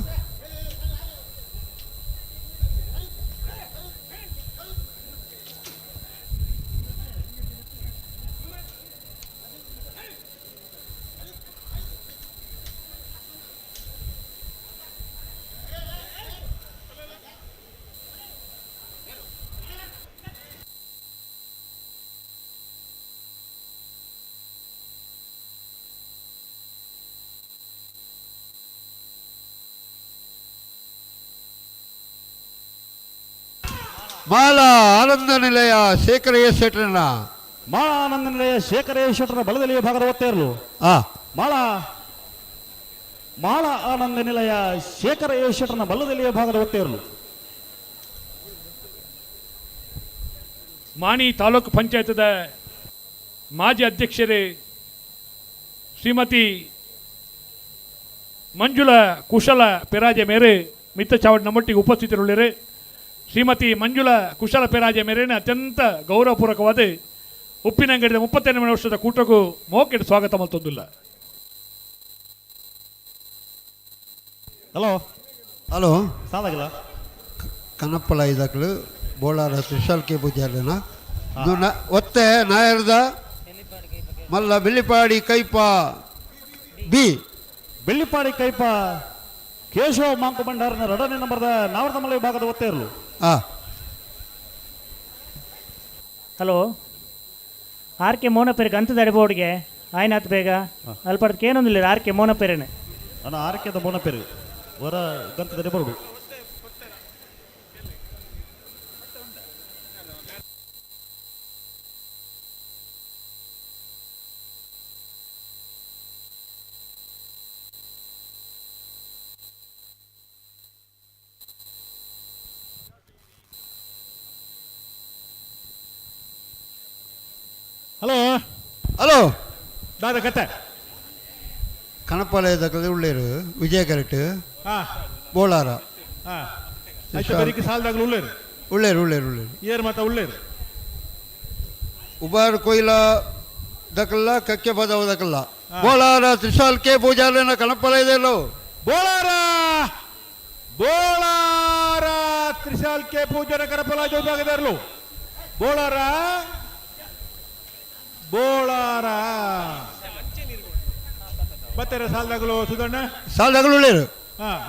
ಮಾಲಾ ಆನಂದ ನಿಲಯ ಶೇಖರಯ್ಯ ಶೆಟ್ರನ ಮಾಳಾ ಆನಂದ ನಿಲಯ ಶೇಖರಯ್ಯ ಶೆಟ್ಟರ ಬಲದಲ್ಲಿ ಭಾಗದ ಒತ್ತೇ ಇರಲು ಮಾಳಾ ಆನಂದ ನಿಲಯ ಶೇಖರಯ್ಯ ಶೆಟ್ಟರನ ಬಲದಲ್ಲಿ ಭಾಗದ ಒತ್ತೇ ಇರಲು ಮಾಣಿ ತಾಲೂಕು ಪಂಚಾಯತದ ಮಾಜಿ ಅಧ್ಯಕ್ಷರೇ ಶ್ರೀಮತಿ ಮಂಜುಳಾ ಕುಶಲ ಪೆರಾಜೆ ಮೇರೆ ಮಿತ್ತ ಚಾವಡ್ ನಮ್ಮೊಟ್ಟಿಗೆ ಉಪಸ್ಥಿತರುಳ್ಳಿರೆ ಶ್ರೀಮತಿ ಮಂಜುಳಾ ಕುಶಲ ಪೆರಾಜೆ ಮೇರೆನ ಅತ್ಯಂತ ಗೌರವಪೂರ್ವಕವಾದ ಉಪ್ಪಿನಂಗಡಿದ 38ನೇ ವರ್ಷದ ಕೂಟಗೂ ಮೋಕೆಟ್ ಸ್ವಾಗತ ಮಲ್ತೊಂದಿಲ್ಲ. Hello hello ಸಾದಾಗಿಲ್ಲ ಕನಪ್ಪಳ ಇದಕ್ಕಳು Bolar Trishal K ಪೂಜಾರನ ಒತ್ತೆ ನಾಯರ್ದ ಮಲ್ಲ ಬೆಳ್ಳಿಪಾಡಿ ಕೈಪ ಬಿ ಬೆಳ್ಳಿಪಾಡಿ ಕೈಪ ಕೇಶವ ಮಾಂಕು ಭಂಡಾರನ 2ನೇ ನಂಬರ್ದ ನಾವರ್ದ ಮಲ್ಲ ವಿಭಾಗದ ಒತ್ತೇ ಇರಲು. ಹಲೋ ಆರ್ ಕೆ ಮೋನಪೇರಿಗೆ ಅಂತದ ಅಡಿಬೋಡಿಗೆ ಆಯ್ನಾತ್ ಬೇಗ ಅಲ್ಪಡ್ದಕ್ಕೆ ಏನೊಂದಿಲ್ಲ ಆರ್ ಕೆ ಮೋನಪೇರೇನೆ ಅಣ್ಣ ಆರ್ಕೆದ ಮೋನಪೇರು ಹೊರ ಗಂತದ ಅಡಿಬೋಡು. ಹಲೋ ಹಲೋ ದಾದ ಕತೆ ಕಣಪಾಲಯದ ಉಳ್ಳೇರು ವಿಜಯ ಕರೆಕ್ಟ್ ಬೋಳಾರ ಬರೀಕ್ ಸಾಲದಾಗಲು ಉಳ್ಳೇರು ಉಳ್ಳೇರು ಉಳ್ಳೇರು ಉಳ್ಳೇರು ಏರ್ ಮಾತ ಉಳ್ಳೇರು ಉಬಾರ್ ಕೊಯ್ಲ ದಕ್ಕಲ್ಲ ಕಕ್ಕೆ ಪದವ ದಕ್ಕಲ್ಲ ಬೋಳಾರ ತ್ರಿಶಾಲ್ ಕೆ ಪೂಜಾರನ ಕಣಪಾಲಯದಲ್ಲೋ ಬೋಳಾರ ಬೋಳಾರ ತ್ರಿಶಾಲ್ ಕೆ ಪೂಜಾರ ಕರಪಲಾಜ ವಿಭಾಗದ ಇರಲು ಬೋಳಾರ ಬೋಳಾರ ಬತ್ತೆರ ಸಾಲದಾಗಲು ಸುಧಣ್ಣ ಸಾಲದಾಗಲು ಉಳ್ಳೇರು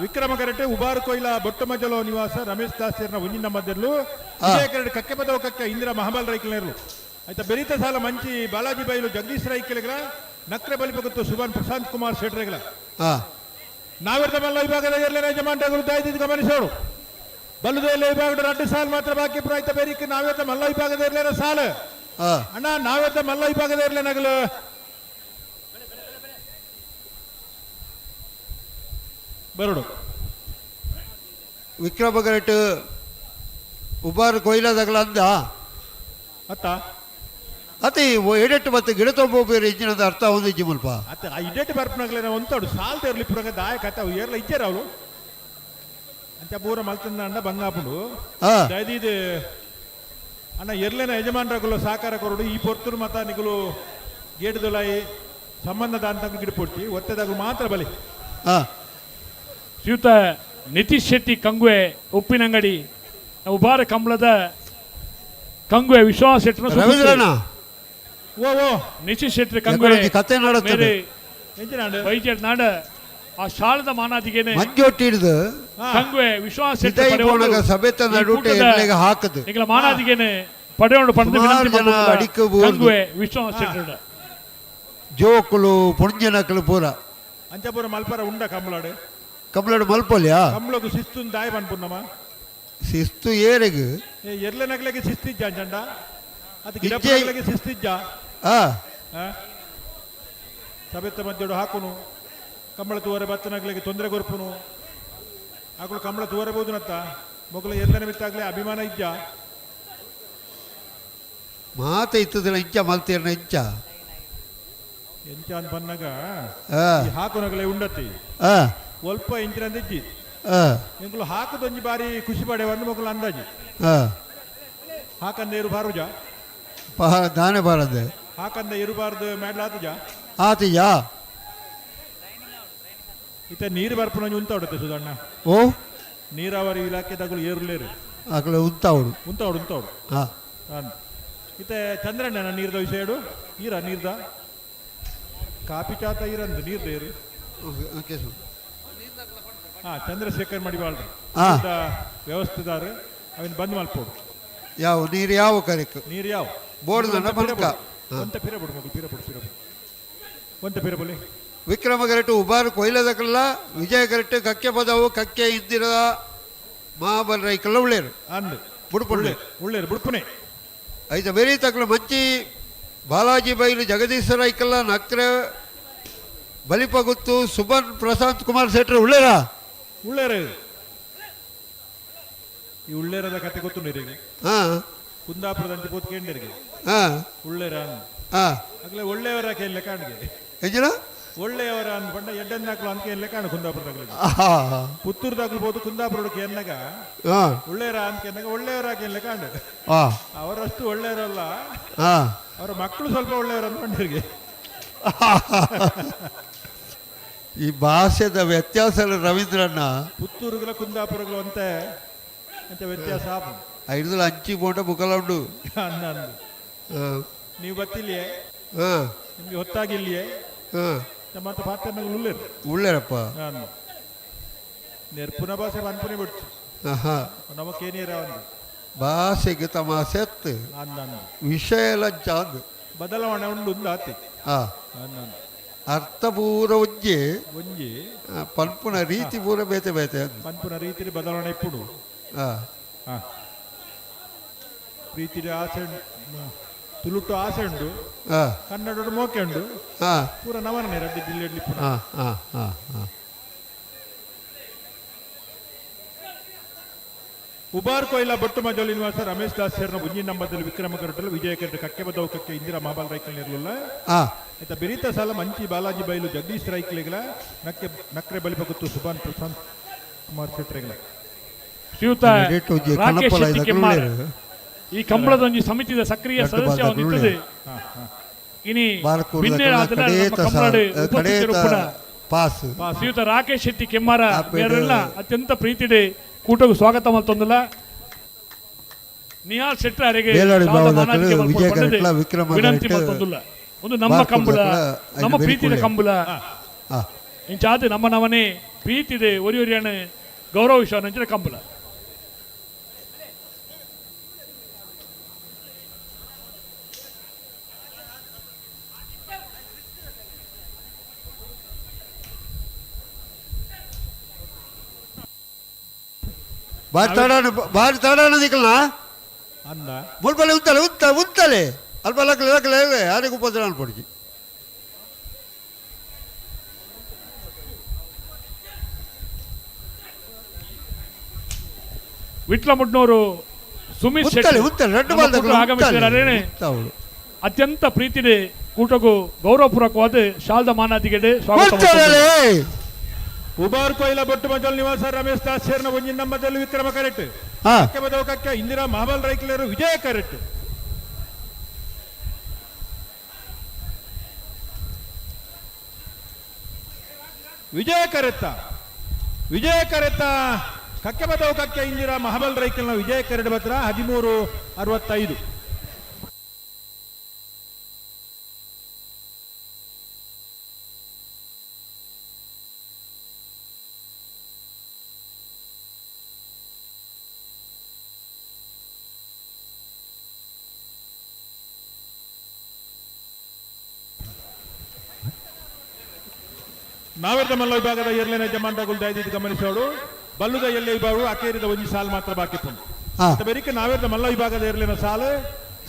ವಿಕ್ರಮ ಕರೆಕ್ಟ್ ಉಬಾರ್ ಕೊಯ್ಲ ಬೊಟ್ಟಮಜಲೋ ನಿವಾಸ ರಮೇಶ್ ದಾಸ್ಯರ್ನ ಒಂಜಿನ ಮಧ್ಯರ್ಲು ವಿಜಯ ಕರೆಕ್ಟ್ ಕಕ್ಕೆ ಪದವ ಕಕ್ಕೆ ಇಂದಿರಾ ಮಹಾಬಲ್ ರೈಕಲ್ನೇರ್ಲು ಆಯ್ತಾ ಬೆರೀತ ಸಾಲ ಮಂಚಿ ಬಾಲಾಜಿ ಬೈಲು ಜಗದೀಶ್ ರೈಕಲ್ಗಳ ನಕ್ರೆ ಬಲಿಪಗತ್ತು ಸುಭಾನ್ ಪ್ರಶಾಂತ್ ಕುಮಾರ್ ಶೆಟ್ರೆಗಳ ನಾವಿರ್ದ ಮಲ್ಲ ವಿಭಾಗದ ಇರಲಿನ ಯಜಮಾನರು ದಯದಿದ್ದು ಗಮನಿಸೋರು ಬಲ್ಲುದಲ್ಲಿ ವಿಭಾಗದ 2 ಸಾಲ ಮಾತ್ರ ಬಾಕಿ ಪ್ರಾಯ್ತ ಬೇರಿಕೆ ನಾವಿರ್ದ ಮಲ್ಲ ವಿಭಾಗದ ಇರಲಿನ ಸಾಲ ಅಣ್ಣ ನಾವಿರ್ದ ಮಲ್ಲ ವಿಭಾಗದ ಇರಲಿನಗಲು ಬರೋಡು ವಿಕ್ರಮ ಕರೆಕ್ಟ್ ಉಬಾರ್ ಕೊಯ್ಲದಾಗಲ ಅಂದ ಅತ್ತ ಅತಿ ಎಡೆಟ್ಟು ಮತ್ತೆ ಗಿಡ ತೊಂಬೋಬೇರು ಇಂಜಿನದ ಅರ್ಥ ಹೊಂದಿಜ್ಜಿ ಮುಲ್ಪ ಅತ್ತ ಆ ಇಡೆಟ್ ಬರ್ಪನಾಗಲೇ ಒಂತೋಡು ಸಾಲ್ತ ಇರ್ಲಿ ಪುರಾಗ ದಾಯ ಕತ್ತ ಏರ್ಲ ಇಚ್ಚಾರ ಅವಳು ಅಂತ ಪೂರ ಮಲ್ತಂದ ಅಂಡ ಬಂಗಾಪುಡು ದಯದಿದು ಅಣ್ಣ ಎರ್ಲೇನ ಯಜಮಾನರಗುಲು ಸಾಕಾರ ಕೊರಡು ಈ ಪೊರ್ತುರು ಮತ ನಿಗುಲು ಗೇಟದೊಲಾಯಿ ಸಂಬಂಧದ ಅಂತ ಗಿಡಪೊಟ್ಟಿ ಒತ್ತೆದಾಗಲು ಮಾತ್ರ ಬಲಿ ಶ್ರೀಯುತ ನಿತೀಶ್ ಶೆಟ್ಟಿ ಕಂಗುವೆ ಉಪ್ಪಿನಂಗಡಿ ಉಬಾರ ಕಂಬಳದ ಕಂಗುವೆ ವಿಶ್ವಾಸ ಶೆಟ್ಟರ ಓ ನಿತೀಶ್ ಶೆಟ್ಟಿ ಕಂಗುವೆ ಕತೆ ವೈದ್ಯರ್ ನಾಡ ಆ ಶಾಲದ ಮಾನಾದಿಗೆನೆ ಮಂಜೊಟ್ಟಿಡ್ದು ಕಂಗುವೆ ವಿಶ್ವಾಸ ಸಭೆತ ನಡುಟೆ ಹಾಕದು ಈಗಲ ಮಾನಾದಿಗೆನೆ ಪಡೆಯೋಡು ಪಡೆದ ಕಂಗುವೆ ವಿಶ್ವಾಸ ಶೆಟ್ಟರ ಜೋಕುಲು ಪುಣ್ಯನಕಲು ಪೂರ ಅಂಚಪುರ ಮಲ್ಪರ ಉಂಡ ಕಂಬಳಾಡು ಕಂಬಳಾಡು ಮಲ್ಪಲ್ಯಾ ಕಂಬಳಗು ಶಿಸ್ತು ದಾಯ ಪನ್ಪುನ್ನಮ್ಮ ಶಿಸ್ತು ಏರೆಗು ಎರ್ಲೆ ನಗಲೆಗೆ ಶಿಸ್ತಿಜ್ಜ ಅಂಚಂಡ ಅದು ಗಿಡಪುರಗಳಿಗೆ ಶಿಸ್ತಿಜ್ಜ ಸಭೆತ್ತ ಮಧ್ಯಡು ಹಾಕುನು ಕಂಬಳ ತೂವರೆ ಬತ್ತನಗ್ಲಿಗೆ ತೊಂದರೆ ಕೊರ್ಪುನು ಆಕಳು ಕಂಬಳ ತೂವರಬಹುದು ನತ್ತ ಮೊಗಲು ಎರ್ಲನ ಬಿತ್ತಾಗ್ಲೇ ಅಭಿಮಾನ ಇಜ್ಜ ಮಾತ ಇತ್ತದಿಲ್ಲ ಇಂಚ ಮಲ್ತೀರ್ನ ಇಂಚ ಎಂಚ ಅಂತ ಬಂದಾಗ ಹಾಕುನಗಲೇ ಉಂಡತಿ ಒಲ್ಪ ಇಂಚಿನಂದಿಜ್ಜಿ ಎಂಕುಲು ಹಾಕುದೊಂಜಿ ಬಾರಿ ಖುಷಿ ಪಡೆವನ್ನು ಮೊಗಲು ಅಂದಾಜಿ ಹಾಕಂದ ಇರಬಾರುಜ ದಾನೆ ಬಾರದೆ ಹಾಕಂದ ಇರಬಾರ್ದು ಮಾಡ್ಲಾತುಜ ಆತಿಜ ಇತ್ತ ನೀರು ಬರ್ಪುನ ಉಂತಾಡುತ್ತೆ ಸುಧಣ್ಣ ಓ ನೀರಾವರಿ ಇಲಾಖೆದಾಗಲು ಏರುಲೇರು ಆಕಳು ಉಂತಾವಡು ಉಂತಾವಡು ಉಂತಾವಡು ಇತ್ತೆ ಚಂದ್ರಣ್ಣ ನೀರ್ದ ವಿಷಯಡು ಈರ ನೀರ್ದ ಕಾಪಿ ಚಾತ ಈರಂದು ನೀರ್ದೇರು ಚಂದ್ರಶೇಖರ್ ಮಡಿವಾಳ್ರಿ ವ್ಯವಸ್ಥೆದಾರ ಅವನ್ ಬಂದ್ ಮಲ್ಪೋಡು ಯಾವ ನೀರು ಯಾವ ಕರೆಕ್ ನೀರು ಯಾವ ಬೋರ್ಡ್ ಒಂತ ಪಿರಬಿಡು ಮಗು ಪಿರಬಿಡು ಒಂತ ಪಿರಬಲಿ ವಿಕ್ರಮ ಕರೆಕ್ಟ್ ಉಬಾರು ಕೊಯ್ಲದಕ್ಕಲ್ಲ ವಿಜಯ ಕರೆಕ್ಟ್ ಕಕ್ಕೆ ಪದವು ಕಕ್ಕೆ ಇಂದಿರ ಮಹಾಬಲ್ ರೈಕಲ್ಲ ಉಳ್ಳೇರು ಅಂದು ಬುಡ್ಪುಣ್ಣೆ ಉಳ್ಳೇರು ಬುಡ್ಪುನೆ ಐತ ಬೇರೆ ತಕ್ಕಲು ಮಂಚಿ ಬಾಲಾಜಿ ಬೈಲು ಜಗದೀಶ್ವರ ಐಕಲ್ಲ ನಕ್ರೆ ಬಲಿಪಗುತ್ತು ಸುಬನ್ ಪ್ರಶಾಂತ್ ಕುಮಾರ್ ಶೆಟ್ರು ಉಳ್ಳೇರಾ ಉಳ್ಳೇರು ಈ ಉಳ್ಳೇರದ ಕತೆ ಗೊತ್ತು ನೀರಿಗೆ ಹಾ ಕುಂದಾಪುರದ ಅಂಚೆ ಪೋತ್ ಕೇಂದ್ರಿಗೆ ಹಾ ಉಳ್ಳೇರ ಹಾ ಅಗ್ಲೆ ಒಳ್ಳೆಯವರ ಕೇಳಲೆ ಕಾಣಿಗೆ ಎಂಜಿನ ಒಳ್ಳೆಯವರ ಅಂದ್ಕೊಂಡ ಎಡ್ಡೆನ್ನಾಕ್ಲು ಅಂತ ಕೇಳಲೆ ಕಾಣು ಕುಂದಾಪುರದಾಗ ಪುತ್ತೂರ್ದಾಗ್ಲು ಬೋದು ಕುಂದಾಪುರಕ್ಕೆ ಎನ್ನಗ ಒಳ್ಳೆಯವರ ಅಂತ ಎನ್ನಗ ಒಳ್ಳೆಯವರ ಕೇಳಲೆ ಕಾಣು ಅವರಷ್ಟು ಒಳ್ಳೆಯವರಲ್ಲ ಅವರ ಮಕ್ಕಳು ಸ್ವಲ್ಪ ಒಳ್ಳೆಯವರು ಅಂದ್ಕೊಂಡಿರಿಗೆ ಈ ಭಾಷೆದ ವ್ಯತ್ಯಾಸ ರವೀಂದ್ರಣ್ಣ ಪುತ್ತೂರುಗಳ ಕುಂದಾಪುರಗಳು ಅಂತೆ ಅಂತ ವ್ಯತ್ಯಾಸ ಐದು ಅಂಚಿ ಬೋಟ ಬುಕ್ಕಲ ಉಂಡು ನೀವು ಗೊತ್ತಿಲ್ಲಿಯೇ ನಿಮ್ಗೆ ಹೊತ್ತಾಗಿಲ್ಲಿಯೇ ಮತ್ತೆ ಪಾತ್ರಗಳು ಉಳ್ಳೇರಪ್ಪ ನೆರ್ಪುನ ಭಾಷೆ ಅನ್ಪನೆ ಬಿಡ್ತು ನಮಗೇನೇರ ಒಂದು ಭಾಷೆಗೆ ತಮಾಸೆತ್ ವಿಷಯ ಲಂಚ ಅಂದು ಬದಲಾವಣೆ ಉಂಡು ಆತಿ ಅರ್ಥಪೂರ ಒಂಜಿ ಪನ್ಪುನ ರೀತಿ ಪೂರ ಬೇತೆ ಬೇತೆ ಪನ್ಪುನ ರೀತಿ ಬದಲಾವಣೆ ಇಪ್ಪುಡು ಪ್ರೀತಿ ಆಸೆ ತುಳುಟು ಆಸೆ ಉಂಡು ಕನ್ನಡ ಮೋಕೆ ಉಂಡು ಪೂರ ನವನೇ ರಡ್ಡಿ ಜಿಲ್ಲೆಯಲ್ಲಿ ಉಬಾರ್ ಕೊಯ್ಲ ಬೊಟ್ಟು ಮಜೋಲಿ ನಿವಾಸ ರಮೇಶ್ ದಾಸ್ ಸೇರ್ನ ಮುಂಜಿನ ನಂಬದಲ್ಲಿ ವಿಕ್ರಮ ಕರಟಲು ವಿಜಯ ಕರಟ ಕಕ್ಕೆ ಬದೌಕಕ್ಕೆ ಇಂದಿರಾ ಮಹಾಬಾಲ್ ರೈಕಲ್ ನಿರ್ಲಿಲ್ಲ ಆಯ್ತಾ ಬೆರೀತ ಸಾಲ ಮಂಚಿ ಬಾಲಾಜಿ ಬೈಲು ಜಗದೀಶ್ ರೈಕ್ಲೆಗಳ ನಕ್ರೆ ಬಲಿಪಗುತ್ತು ಸುಭಾನ್ ಪ್ರಶಾಂತ್ ಕುಮಾರ್ ಶೆಟ್ರೆಗಳ ಶ್ರೀಯುತ ರಾಕೇಶ್ ಶೆಟ್ಟಿ ಕೆಮ್ಮಾರ ಈ ಕಂಬಳದ ಒಂದು ಸಮಿತಿಯ ಸಕ್ರಿಯ ಸದಸ್ಯ ಹೊಂದಿರುತ್ತದೆ ಇನಿ ಶ್ರೀಯುತ ರಾಕೇಶ್ ಶೆಟ್ಟಿ ಕೆಮ್ಮಾರ ಮೇರೆಲ್ಲ ಅತ್ಯಂತ ಪ್ರೀತಿಡೆ ಕೂಟಗೂ ಸ್ವಾಗತ ಮಲ್ತೊಂದಿಲ್ಲ ನಿಹಾಲ್ ಶೆಟ್ಟಿ ಅವರಿಗೆ ವಿನಂತಿ ಮಲ್ತೊಂದಿಲ್ಲ ಒಂದು ನಮ್ಮ ಕಂಬಳ ನಮ್ಮ ಪ್ರೀತಿಯ ಕಂಬಳ ಇಂಚಾದ ನಮ್ಮ ನವನೇ ಪ್ರೀತಿದೆ ಒರಿಯೊರಿಯಣ ಗೌರವ ವಿಶ್ವ ನಂಚಿನ ಕಂಬಳ ಬಾರಿ ತಾಡಾನ ದಿಕ್ಕಲ್ನಾ ಅಂದ ಮುಲ್ಪಲೆ ಉತ್ತಲೆ ಅಲ್ಪ ಲಕ್ಕಲೆ ಯಾರಿಗೂ ಉಪದ್ರ ಅನ್ಪಡಿಸಿ ವಿಟ್ಲ ಮುಡ್ನೂರು ಸುಮಿತ್ ಶೆಟ್ಟಿ ಆಗಮಿಸಿದ್ದಾರೆ ಅತ್ಯಂತ ಪ್ರೀತಿದೆ ಕೂಟಗೂ ಗೌರವಪೂರ್ವಕವಾದ ಶಾಲ್ದ ಮಾನಾದಿಗೆ ಸ್ವಾಗತ ಉಬಾರ್ ಕೊಯ್ಲ ಬೊಟ್ಟು ಮಜಲ್ ನಿವಾಸ ರಮೇಶ್ ದಾಸ್ ಸೇರ್ನ ಒಂಜಿನ ನಂಬದಲ್ಲಿ ವಿಕ್ರಮ ಕರೆಟ್ ಕಕ್ಕೆ ಬದೌಕಕ್ಕೆ ಇಂದಿರಾ ಮಹಾಬಾಲ್ ರೈಕ್ಲೇರು ವಿಜಯ ಕರೆಟ್ ವಿಜಯ ಕರೆತ್ತ ಕಕ್ಕೆ ಬದೌಕಕ್ಕೆ ಇಂದಿರಾ ಮಹಾಬಾಲ್ ರೈಕಲ್ನ ವಿಜಯ ಕರೆಟ್ ಪತ್ರ 1365 ನಾವೇರ್ದ ಮಲ್ಲ ವಿಭಾಗದ ಎರಡನೇ ಜಮಾಂಡಗಳು ದಯದಿದ್ದು ಗಮನಿಸೋಡು ಬಲ್ಲುದ ಎಲ್ಲೇ ವಿಭಾಗವು ಅಕೇರಿದ ಒಂದು ಸಾಲು ಮಾತ್ರ ಬಾಕಿ ಪುಂಡು ಬೆರಿಕೆ ನಾವೇರ್ದ ಮಲ್ಲ ವಿಭಾಗದ ಎರಡನೇ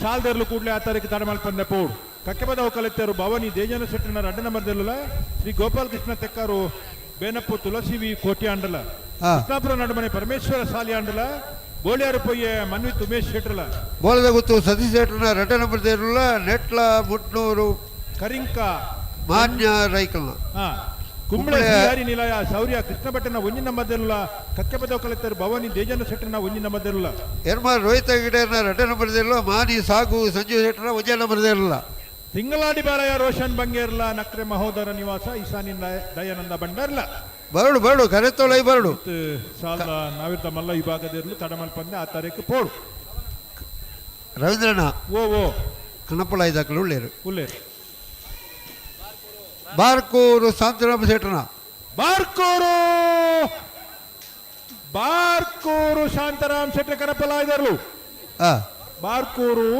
ಸಾಲ್ದೇರ್ಲು ಕೂಡಲೇ ಆ ತಾರೀಕು ತಡ ಮಲ್ಪಂದೆ ಪೋಡು ಕಕ್ಕೆ ಬದವು ಕಲೆತ್ತರು ಭವನಿ ದೇಜನ ಶೆಟ್ಟಿನ 2 ನಂಬರ್ದಲ್ಲ ಶ್ರೀ ಗೋಪಾಲ್ ಕೃಷ್ಣ ತೆಕ್ಕಾರು ಬೇನಪ್ಪು ತುಳಸಿ ವಿ ಕೋಟಿ ಆಂಡಲ ಕೃಷ್ಣಾಪುರ ನಡುಮನೆ ಪರಮೇಶ್ವರ ಸಾಲಿ ಆಂಡಲ ಬೋಳಿಯಾರು ಪೊಯ್ಯ ಮನ್ವಿತ್ ಉಮೇಶ್ ಶೆಟ್ರಲ ಬೋಳದ ಗೊತ್ತು ಸತೀಶ್ ಶೆಟ್ರನ 2 ನಂಬರ್ದೇರುಲ್ಲ ನೆಟ್ಲ ಮುಟ್ನೂರು ಕರಿಂಕ ಮಾನ್ಯ ರೈಕಲ್ನ ಕುಂಬಳೆ ಶ್ರೀಹರಿ ನಿಲಯ ಶೌರ್ಯ ಕೃಷ್ಣ ಭಟ್ಟನ 1 ನಂಬರ್ದಲ್ಲ ಕಕ್ಕೆ ಬದವು ಕಲೆತ್ತರು ಭವನಿ ದೇಜನ ಶೆಟ್ಟನ 1 ನಂಬರ್ದಲ್ಲ ಎರ್ಮಾರ್ ರೋಹಿತ ಗಿಡರ್ನ 2 ನಂಬರ್ದೇರುಲ್ಲ ಮಾನಿ ಸಾಗು ಸಂಜೀವ್ ಶೆಟ್ಟನ 1 ನಂಬರ್ದೇರುಲ್ಲ ತಿಂಗಳಾಡಿ ಬಾಲಯ ರೋಷನ್ ಬಂಗೇರ್ಲ ನಕ್ರೆ ಮಹೋದರ ನಿವಾಸ ಈಶಾನಿ ದಯಾನಂದ ಭಂಡಾರ್ಲ ಬರಡು ಕರೆತೊಳೈ ಬರಡು ಸಾಲ ನಾವಿರ್ತ ಮಲ್ಲ ವಿಭಾಗದಿರ್ಲು ತಡಮಲ್ಪಂದೆ ಆ ತಾರೀಕು ಪೋಡು ರವೀಂದ್ರಣ್ಣ ಓ ಕಣಪಳ ಇದಾಕಲು ಉಳ್ಳೇರು ಬಾರ್ಕೂರು ಶಾಂತರಾಮ ಶೆಟ್ಟನ ಬಾರ್ಕೂರು ಶಾಂತರಾಮ್ ಶೆಟ್ಟಿ ಕರಪಲಾಯ್ದರು ಬಾರ್ಕೂರು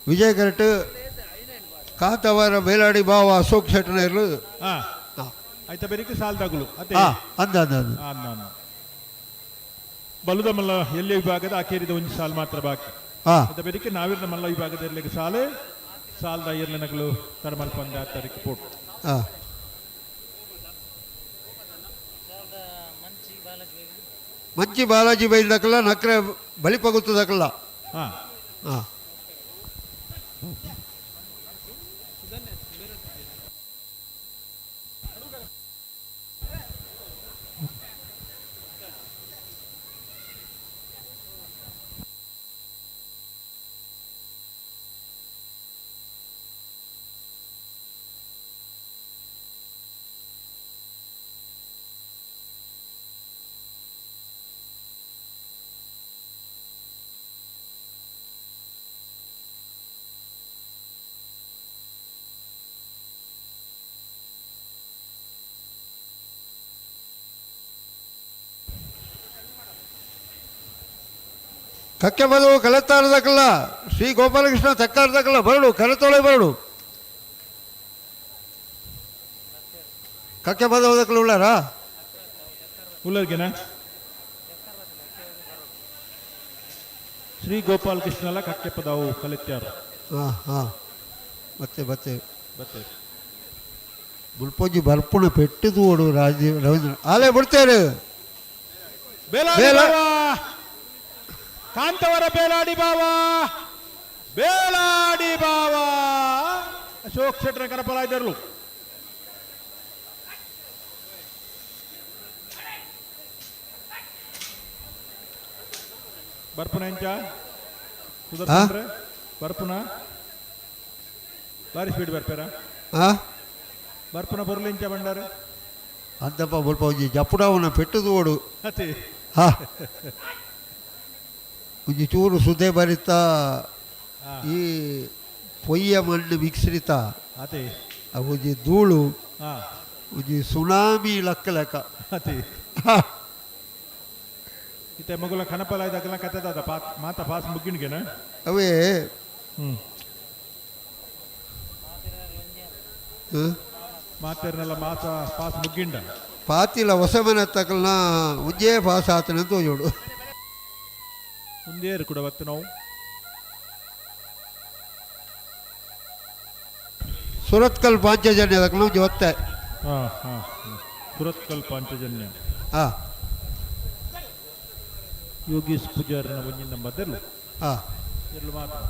ವಿಜಯ್ ಕರೆಕ್ಟ್ ಕಾಂತವರ ಬೇಲಾಡಿ ಬಾವ ಅಶೋಕ್ ಶೆಟ್ಟನ ಇರಲು ಆಯ್ತಾ ಬೆರಿಕೆ ಸಾಲ್ದಾಗುಲು ಅದೇ ಅಂದ ಅಂದ ಅಂದ ಅನ್ನ ಅನ್ನ ಬಲುದ ಮಲ್ಲ ಎಲ್ಲಿ ವಿಭಾಗದ ಆಕೇರಿದ ಒಂದು ಸಾಲ್ ಮಾತ್ರ ಬಾಕಿ ಅದ ಬೆರಿಕೆ ನಾವಿರ್ನ ಮಲ್ಲ ವಿಭಾಗದಲ್ಲಿ ಸಾಲೆ ಸಾಲ್ದ ಇರ್ಲನಗಳು ತರಮಲ್ ಪಂದ ತಾರೀಕು ಪೋಟ್ ಮಂಚಿ ಬಾಲಾಜಿ ಬೈದಕ್ಕಲ್ಲ ನಕ್ರೆ ಬಲಿಪಗುತ್ತದಕ್ಕಲ್ಲ ಹಾಂ ಹಾಂ ಕಕ್ಕೆ ಬದವು ಕಲೆತ್ತಾರದಕ್ಕಲ್ಲ ಶ್ರೀ ಗೋಪಾಲಕೃಷ್ಣ ತಕ್ಕಾರದಕ್ಕಲ್ಲ ಬರಡು ಕರೆತೊಳೆ ಬರಡು ಕಕ್ಕೆ ಬದವುದಕ್ಕಲ್ಲ ಉಳ್ಳಾರಾ ಉಳ್ಳರ್ಗೆನಾ ಶ್ರೀ ಗೋಪಾಲಕೃಷ್ಣಲ ಕಕ್ಕೆ ಪದಾವು ಕಲಿತ್ಯಾರು ಹಾಂ ಹಾಂ ಮತ್ತೆ ಮತ್ತೆ ಬತ್ತೆ ಮುಲ್ಪೊಂಜಿ ಬರ್ಪುಣ ಪೆಟ್ಟಿದು ಓಡು ರಾಜೀವ್ ರವೀಂದ್ರ ಆಲೇ ಬಿಡ್ತೇರು ಕಾಂತವರ ಬೇಲಾಡಿ ಬಾವಾ ಬೇಲಾಡಿ ಬಾವಾ ಅಶೋಕ್ ಶೆಟ್ರ ಕರಪಲ ಇದ್ದರು ಬರ್ಪುನ ಎಂಚ ಸುದರ್ಶನ್ ಬರ್ಪುನ ಬಾರಿ ಸ್ಪೀಡ್ ಬರ್ಪೇರ ಬರ್ಪುನ ಬರಲು ಎಂಚ ಬಂಡಾರ ಅಂತಪ್ಪ ಮುಲ್ಪ ಒಂಜಿ ಜಪ್ಪುಡವನ ಪೆಟ್ಟದು ಓಡು ಅತಿ ಹಾ ಒಂಜಿ ಚೂರು ಸುದೆ ಬರಿತ ಈ ಪೊಯ್ಯ ಮಣ್ಣು ಮಿಕ್ಸ್ರಿತ ಅತಿ ಒಂಜಿ ಧೂಳು ಹಾಂ ಒಂಜಿ ಸುನಾಮಿ ಲೆಕ್ಕ ಲೆಕ್ಕ ಅತಿ ಇತ್ತೆ ಮಗುಲ ಕನಪಲ ಇದಾಗಲ್ಲ ಕತ್ತದ ಮಾತ ಪಾಸ್ ಮುಗ್ಗಿನ್ಗೆನ ಅವೇ ಮಾತೇರ್ನೆಲ್ಲ ಮಾತ ಪಾಸ್ ಮುಗ್ಗಿಂಡ ಪಾತಿಲ ಹೊಸ ಮನೆ ತಕಲ್ನ ಉಜ್ಜೇ ಪಾಸ್ ಆತನ ತೋಜೋಡು ಮುಂದೇರು ಕೂಡ ಬತ್ತು ನಾವು ಸುರತ್ಕಲ್ ಪಾಂಚಜನ್ಯ ತಕಲ್ನ ಜೊತ್ತೆ ಹಾಂ ಹಾಂ ಸುರತ್ಕಲ್ ಪಾಂಚಜನ್ಯ ಹಾಂ ಯೋಗೀಶ್ ಪೂಜಾರನ ಒಂಜಿನ ಬದಲು ಹಾಂ ಎರಡು ಮಾತ್ರ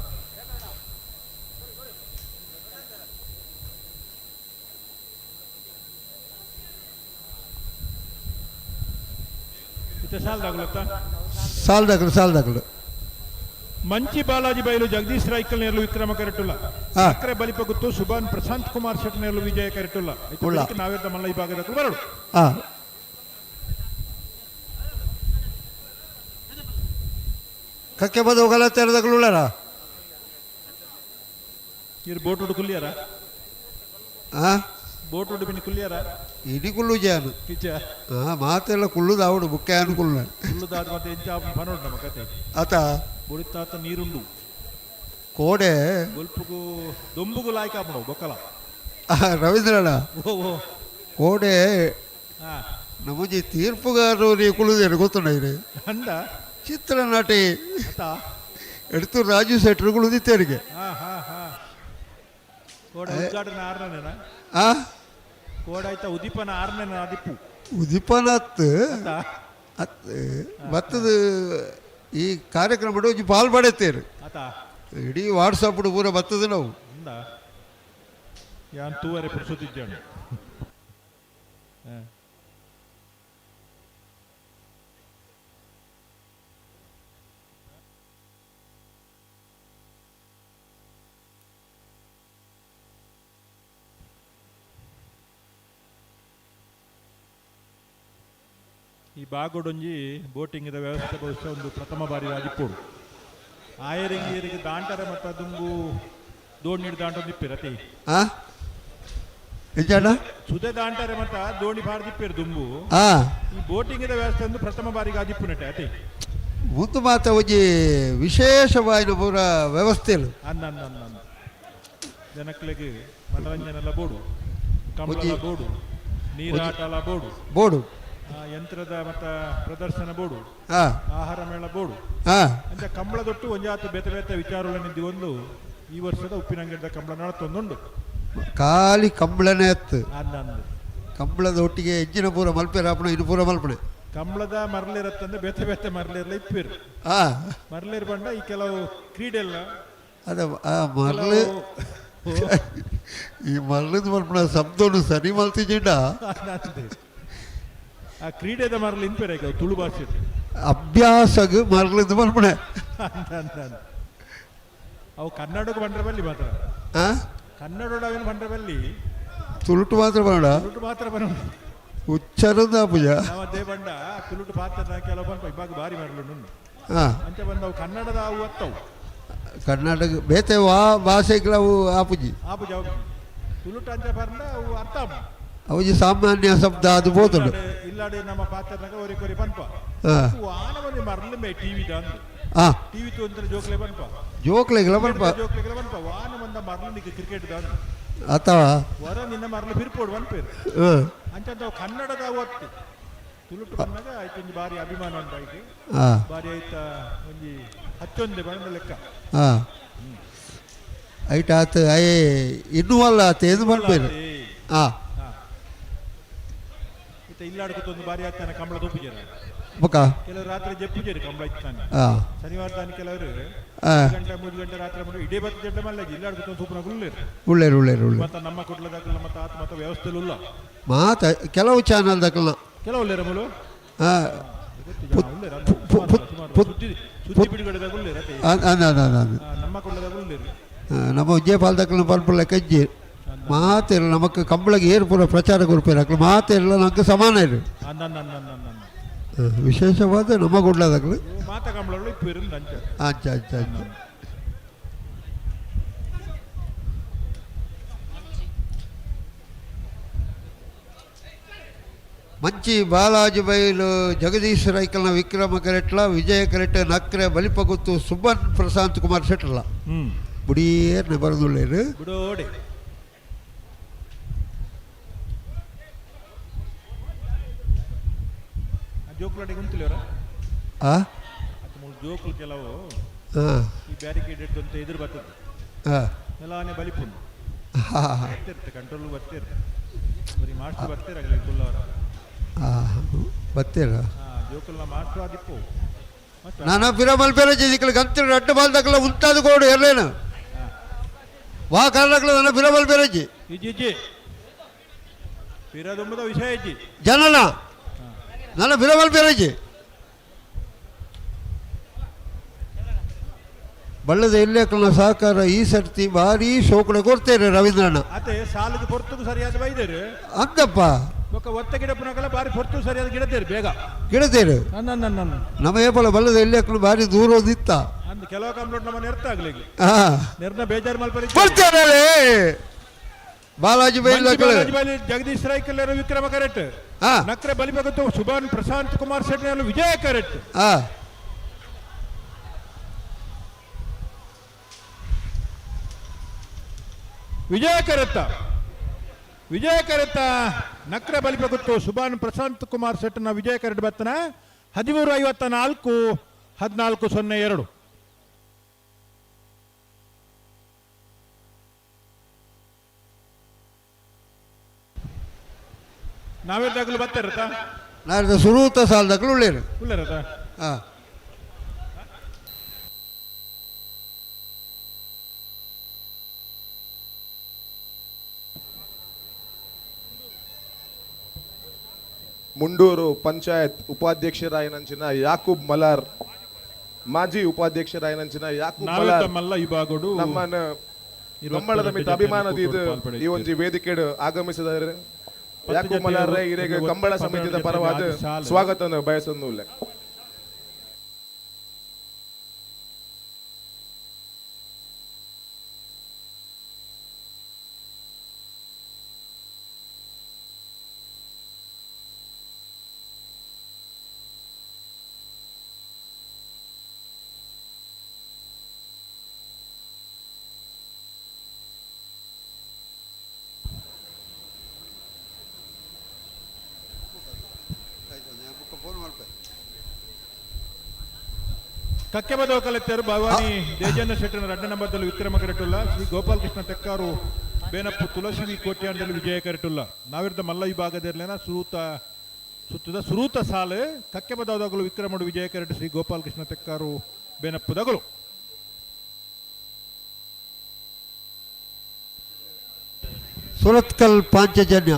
ಇತ್ತೆ ಸಾಲ್ದಾಗ್ಲತ್ತ ಸಾಲ್ದಾಗಲು ಮಂಚಿ ಬಾಲಾಜಿ ಬೈಲು ಜಗದೀಶ್ ರಾಯ್ಕಲ್ ನೇರ್ಲು ವಿಕ್ರಮ ಕರೆಟುಲ್ಲ ಅಕ್ರೆ ಬಲಿಪಗುತ್ತು ಸುಭಾನ್ ಪ್ರಶಾಂತ್ ಕುಮಾರ್ ಶೆಟ್ ನೇರ್ಲು ವಿಜಯ ಕರೆಟುಲ್ಲ ನಾವೇದ ಮಲ್ಲ ಈ ಭಾಗದ ಬರಡು ಕಕ್ಕೆ ಬದ ಹೋಗಲ್ಲ ತೆರೆದಗಳುಳ್ಳಾರ ಇರು ಬೋಟ್ ಉಡು ಕುಲ್ಲಿಯಾರ ಬೋಟ್ ಉಡು ಬಿನಿ ಕುಲ್ಲಿಯಾರ ಇಡಿ ಕುಲ್ಲು ಜಾನು ಮಾತೆಲ್ಲ ಕುಳ್ಳುದು ಅವಡು ಬುಕ್ಕೆ ಅನುಕೂಲ ಕುಲ್ಲುದಾದ ಮತ್ತೆ ಎಂಚ ಪನೋಡು ನಮ್ಮ ಕತೆ ಆತ ಬುಡಿತಾತ ನೀರುಂಡು ಕೋಡೆ ಬೊಲ್ಪುಗು ದೊಂಬುಗು ಲಾಯ್ಕ ಬಿಡು ಬೊಕ್ಕಲ ರವೀಂದ್ರಣ್ಣ ಓ ಕೋಡೆ ನಮಜಿ ತೀರ್ಪುಗಾರರು ನೀ ಕುಳಿದೇನು ಗೊತ್ತುಂಡ ಅಂದ ಚಿತ್ರನಟಿ ಎಡ್ತು ರಾಜು ಶೆಟ್ರು ಕುಳಿದಿತ್ತೇರಿಗೆ ಕೋಡೆ ಉದ್ಘಾಟನೆ ಆರ್ನೇನ ಕೋಡೆ ಆಯ್ತಾ ಉದೀಪನ ಆರ್ನೇನ ಅದಿಪ್ಪು ಉದೀಪನ ಅತ್ತು ಮತ್ತದು ಈ ಕಾರ್ಯಕ್ರಮ ಒಂಜಿ ಪಾಲ್ಪಡತ್ತೇರು ಇಡೀ ವಾಟ್ಸಪ್ ಪೂರ ಬರ್ತದೆ ನಾವು ಯಾನ್ ತೂವರೆ ಪುರ್ಸೊತ್ತಿದ್ದೇನೆ ಈ ಬಾಗೋಡೊಂಜಿ ಬೋಟಿಂಗ್ ವ್ಯವಸ್ಥೆ ಬಹುಶಃ ಒಂದು ಪ್ರಥಮ ಬಾರಿ ಆದಿಪ್ಪೋಡು ಆಯರಿಗೆ ದಾಂಟರೆ ಮತ್ತು ಅದುಂಗು ದೋಣಿ ದಾಂಟ ದಿಪ್ಪಿರತಿ ಸುದೆ ದಾಂಟರೆ ಮತ್ತ ದೋಣಿ ಬಾರ್ ದಿಪ್ಪಿರು ದುಂಬು ಈ ಬೋಟಿಂಗ್ ವ್ಯವಸ್ಥೆ ಒಂದು ಪ್ರಥಮ ಬಾರಿಗೆ ಆದಿಪ್ಪು ನಟೆ ಅತಿ ಮುತ್ತು ಮಾತ ಒಂಜಿ ವಿಶೇಷವಾದ ಪೂರ ವ್ಯವಸ್ಥೆ ಅಂದ ಜನಕ್ಲೆಗೆ ಮನರಂಜನೆ ಎಲ್ಲ ಬೋಡು ಕಂಬಳ ಬೋಡು ನೀರಾಟಲ ಬೋರ್ಡು, ಬೋರ್ಡು, ಯಂತ್ರದ ಮತ್ತ ಪ್ರದರ್ಶನ ಬೋರ್ಡು, ಆಹಾರ ಮೇಳ ಬೋರ್ಡು ಅಂತ ಕಂಬಳದೊಟ್ಟು ಒಂಜಾತು ಬೇತೆ ಬೇತೆ ವಿಚಾರಗಳಿದ್ದು ಒಂದು ಈ ವರ್ಷದ ಉಪ್ಪಿನಂಗಡಿದ ಕಂಬಳ ನಡತೊಂದುಂಡು. ಖಾಲಿ ಕಂಬಳನೇ ಎತ್ತು ಅಂದಂದು ಕಂಬಳದ ಒಟ್ಟಿಗೆ ಹೆಜ್ಜಿನ ಪೂರ ಮಲ್ಪೇರಾಪಣ ಇನ್ನು ಪೂರ ಮಲ್ಪಣೆ ಕಂಬಳದ ಮರಳಿರತ್ತಂದ್ರೆ ಬೇತೆ ಬೇತೆ ಮರಳಿರಲ್ಲ ಇಪ್ಪಿರು ಮರಳಿರ್ ಬಂಡ ಈ ಕೆಲವು ಕ್ರೀಡೆ ಎಲ್ಲ ಅದ ಮರಳು ಈ ಮರಳದ ಮಲ್ಪಣ ಶಬ್ದವನ್ನು ಸರಿ ಮಲ್ತಿಜಿಂಡ ಆ ಕ್ರೀಡೆದ ಮರಳು ಇನ್ಪೇರ ತುಳು ಭಾಷೆ ಅಭ್ಯಾಸಗ ಮರಳದ ಮಲ್ಪಣೆ ಅವು ಕನ್ನಡಕ್ಕೆ ಬಂಡ್ರೆ ಬಲ್ಲಿ ಮಾತ್ರ ಕನ್ನಡ ಬಂಡ್ರೆ ಬಲ್ಲಿ ತುಳುಟು ಮಾತ್ರ ಬರೋಣ ತುಳುಟು ಮಾತ್ರ ಬರೋಣ ಉಚ್ಚರದ ಪೂಜ ಅದೇ ಬಂಡ ತುಳುಟು ಪಾತ್ರ ಕೆಲವು ಬಂದ ಇವಾಗ ಭಾರಿ ಮರಳು ಅಂತ ಬಂದವು ಕನ್ನಡದ ಅವು ಅತ್ತವು ಕರ್ನಾಟಕ ಬೇತೆ ಭಾಷೆಗಳವು ಆಪುಜಿ ತುಳುಟು ಅಂತ ಬಂದ ಅವು ಅರ್ಥ ಅವಜಿ ಸಾಮಾನ್ಯ ಶಬ್ದ ಅದು ಬೋತುಂಡು ಇಲ್ಲಾಡಿ ನಮ್ಮ ಪಾತ್ರನಾಗ ಒರಿ ಪನ್ಪ ಆನವನಿ ಮರಳು ಮೇ ಟಿವಿ ದಾಂದು ಟಿವಿ ತೋಂದ್ರೆ ಜೋಕ್ಲೆ ಬನ್ಪ ಜೋಕ್ಲೆಗಳ ಬನ್ಪ ಜೋಕ್ಲೆಗಳ ಬನ್ಪ ವಾನ ಬಂದ ಮರಳು ನಿಕ್ಕೆ ಕ್ರಿಕೆಟ್ ದಾಂದು ಅಥವಾ ವರ ನಿನ್ನ ಮರಳು ಬಿರ್ಪೋಡು ಬನ್ಪೇರು ಅಂತ ಕನ್ನಡದ ಒತ್ತು ತುಳುಟು ಬಂದಾಗ ಆಯ್ತು ಒಂದು ಭಾರಿ ಅಭಿಮಾನ ಉಂಟು ಆಯ್ತು ಭಾರಿ ಆಯ್ತಾ ಒಂದು ಹತ್ತೊಂದೇ ಬಂದ ಲೆಕ್ಕ ಐಟ್ ಆತ ಅಯ್ಯೇ ಇನ್ನೂ ಅಲ್ಲ ಆತ ಏನು ಮಾಡ್ಬೇಕು ಇಲ್ಲಾಡ್ಕೊತ್ತೊಂದು ಬಾರಿ ಆಗ್ತಾನೆ ಕಂಬಳ ತಪ್ಪಿಜಾರ ಕೆಲವರು ರಾತ್ರಿ ಜಪ್ಪುಜೇರಿ ಕಂಬಳ ಇತ್ತಾನೆ ಶನಿವಾರ ತಾನೆ ಕೆಲವರು 2 ಗಂಟೆ ರಾತ್ರಿ ಮಾಡಿ ಇಡೀ 10 ಗಂಟೆ ಮಲ್ಲ ಇಲ್ಲಾಡ್ಕೊತ್ತೊಂದು ಸೂಪರ್ ಉಳ್ಳೇರು ಮತ್ತೆ ನಮ್ಮ ಕೊಡ್ಲದಾಗಲ್ಲ ಮತ್ತೆ ಆತ ಮತ್ತೆ ವ್ಯವಸ್ಥೆ ಇಲ್ಲ ಮಾತ ಕೆಲವು ಚಾನಲ್ ದಕ್ಕಲ್ಲ ಕೆಲವು ಉಳ್ಳೇರ ಮೂಲು ಸುದ್ದಿ ಬಿಡುಗಡೆದಾಗ ಉಳ್ಳೇರ ನಮ್ಮ ಕೊಡ್ಲದಾಗ ಉಳ್ಳೇರು ನಮ್ಮ ವಿಜಯಪಾಲ್ ದಕ್ಕಲ ಪಲ್ಪುಲ್ಲ ಕಜ್ಜಿ ಮಾತೆಲ್ಲ ನಮಕ್ ಕಂಬಳಗೆ ಏರು ಪೂರ ಪ್ರಚಾರ ಕೊಡ್ಪೇರು ಅಕ್ಲ ಮಾತೆಲ್ಲ ನಮ್ಗೆ ಸಮಾನ ಇರು ವಿಶೇಷವಾದ ನಮ್ಮ ಗುಡ್ಲದಾಗಲು ಅಂಚ ಅಂಚ ಅಂಚ ಮಂಚಿ ಬಾಲಾಜಿ ಬೈಲು ಜಗದೀಶ್ ರೈಕಲ್ನ ವಿಕ್ರಮ ಕರೆಟ್ಲ ವಿಜಯ ಕರೆಟ್ ನಕ್ರೆ ಬಲಿಪಗುತ್ತು ಸುಬ್ಬನ್ ಪ್ರಶಾಂತ್ ಕುಮಾರ್ ಶೆಟ್ರಲ್ಲ ಬುಡೀರ್ನೆ ಬರದುಳ್ಳೇರು ಜೋಕುಲಾಡಿ ಗುಂತಿಲ್ಲವರ ಜೋಕುಲು ಕೆಲವು ಈ ಬ್ಯಾರಿಕೇಡ್ ಇಟ್ಟು ಎದುರು ಬರ್ತದೆ ಎಲ್ಲಾನೆ ಬಲಿಪುಂಡು ಬರ್ತಿರ್ತೆ ಕಂಟ್ರೋಲ್ ಬರ್ತಿರ್ತೆ ಬರೀ ಮಾಸ್ಟರ್ ಬರ್ತಿರಾಗಲಿ ಕುಲ್ಲವರ ಬರ್ತೀರ ಜೋಕುಲ್ನ ಮಾಸ್ಟರ್ ಆದಿಪ್ಪು ನಾನು ಪಿರಮಲ್ ಬೇರೆ ಜಿಕ್ಕಲು ಗಂತಿರ ಅಡ್ಡ ಬಾಲ್ದಾಗಲ್ಲ ಉಂಟಾದ ಕೋಡು ಎಲ್ಲೇನು ವಾ ಕಾರಣಗಳು ನನ್ನ ಪಿರಮಲ್ ಬೇರೆಜಿ ಇಜ್ಜಿ ಪಿರದೊಂಬದ ವಿಷಯ ಇಜ್ಜಿ ಜನನ ನನ್ನ ಪಿರಮಲ್ ಬೇರೆಜಿ ಬಳ್ಳದ ಇಲ್ಲೇಕಲ್ನ ಸಹಕಾರ ಈ ಸರ್ತಿ ಭಾರಿ ಶೋಕಡ ಕೊಡ್ತೇನೆ ರವೀಂದ್ರಣ್ಣ ಅದೇ ಸಾಲಿಗೆ ಪೊರ್ತುಗೂ ಸರಿಯಾದ ಬೈದೇರು ಅಂತಪ್ಪ ಒತ್ತ ಗಿಡ ಪುನಕಲ್ಲ ಬಾರಿ ಪೊರ್ತು ಸರಿಯಾದ ಗಿಡತೇರು ಬೇಗ ಗಿಡತೇರು ನಮ್ಮ ಏಪಲ ಬಳ್ಳದ ಇಲ್ಲೇಕಲ್ನ ಭಾರಿ ದೂರ ಓದಿತ್ತ ಅಂದ್ ಕೆಲವು ಕಂಪ್ಲೇಂಟ್ ನಮ್ಮ ನೆರ್ತ ಆಗ್ಲಿಕ್ಕೆ ನಿರ್ನ ಬೇಜಾರು ಮಲ್ಪರಿ ಬಾಲಾಜಿ ಬೈಲ್ ಜಗದೀಶ್ ರೈಕಲ್ ವಿಕ್ರಮ ಕರೆಟ್ ನಕ್ರೆ ಬಲಿಬಗತ್ತು ಸುಭಾನ್ ಪ್ರಶಾಂತ್ ಕುಮಾರ್ ಶೆಟ್ಟಿ ವಿಜಯ ಕರೆಟ್ ವಿಜಯ ಕರೆತ್ತ ನಕ್ರೆ ಬಲಿಬಗತ್ತು ಸುಭಾನ್ ಪ್ರಶಾಂತ್ ಕುಮಾರ್ ಶೆಟ್ಟಿನ ವಿಜಯ ಕರೆಟ್ ಬತ್ತನ 13:54 14:02 ನಾವೇದಾಗಲು ಬರ್ತಾರತ್ತ ನಾಳೆ ಸುರೂತ ಸಾಲದಾಗಲು ಉಳ್ಳೇರು ಮುಂಡೂರು ಪಂಚಾಯತ್ ಉಪಾಧ್ಯಕ್ಷರಾಯನಂಚಿನ ಯಾಕೂಬ್ ಮಲಾರ್ ಮಾಜಿ ಉಪಾಧ್ಯಕ್ಷರಾಯನಂಚಿನ ಯಾಕೂಬ್ ಮಲಾರ್ ವಿಭಾಗಡು ನಮ್ಮನ್ನ ಕಂಬಳದ ಮಿತ ಅಭಿಮಾನದ ಇದು ಈ ಒಂದು ವೇದಿಕೆಡು ಆಗಮಿಸಿದ್ದಾರೆ ಯಾಕೂಬ್ ಮಲಾರ್ ಇರೇಗ ಕಂಬಳ ಸಮಿತಿಯ ಪರವಾದ ಸ್ವಾಗತವನ್ನು ಬಯಸಲು ಕಕ್ಕೆಬದ ಕಲೆತ್ತರು ಭವಾನಿ ದೇಜನ್ನ ಶೆಟ್ಟನ 2 ನಂಬರ್ದಲ್ಲಿ ವಿಕ್ರಮ ಕರೆಟುಲ್ಲ, ಶ್ರೀ ಗೋಪಾಲಕೃಷ್ಣ ತೆಕ್ಕಾರು ಬೇನಪ್ಪು ತುಳಸಿ ಕೋಟ್ಯಾಂಡಲ್ಲಿ ವಿಜಯ ಕರೆಟುಲ್ಲ. ನಾವಿರ್ದ ಮಲ್ಲ ವಿಭಾಗದಲ್ಲಿನ ಸುರೂತ ಸಾಲು ಕಕ್ಕೆಬದಗಳು ವಿಕ್ರಮಡು ವಿಜಯ ಕರೆಟು ಶ್ರೀ ಗೋಪಾಲಕೃಷ್ಣ ತೆಕ್ಕಾರು ಬೇನಪ್ಪುದಗಳು. ಸುರತ್ಕಲ್ ಪಾಂಚಜನ್ಯ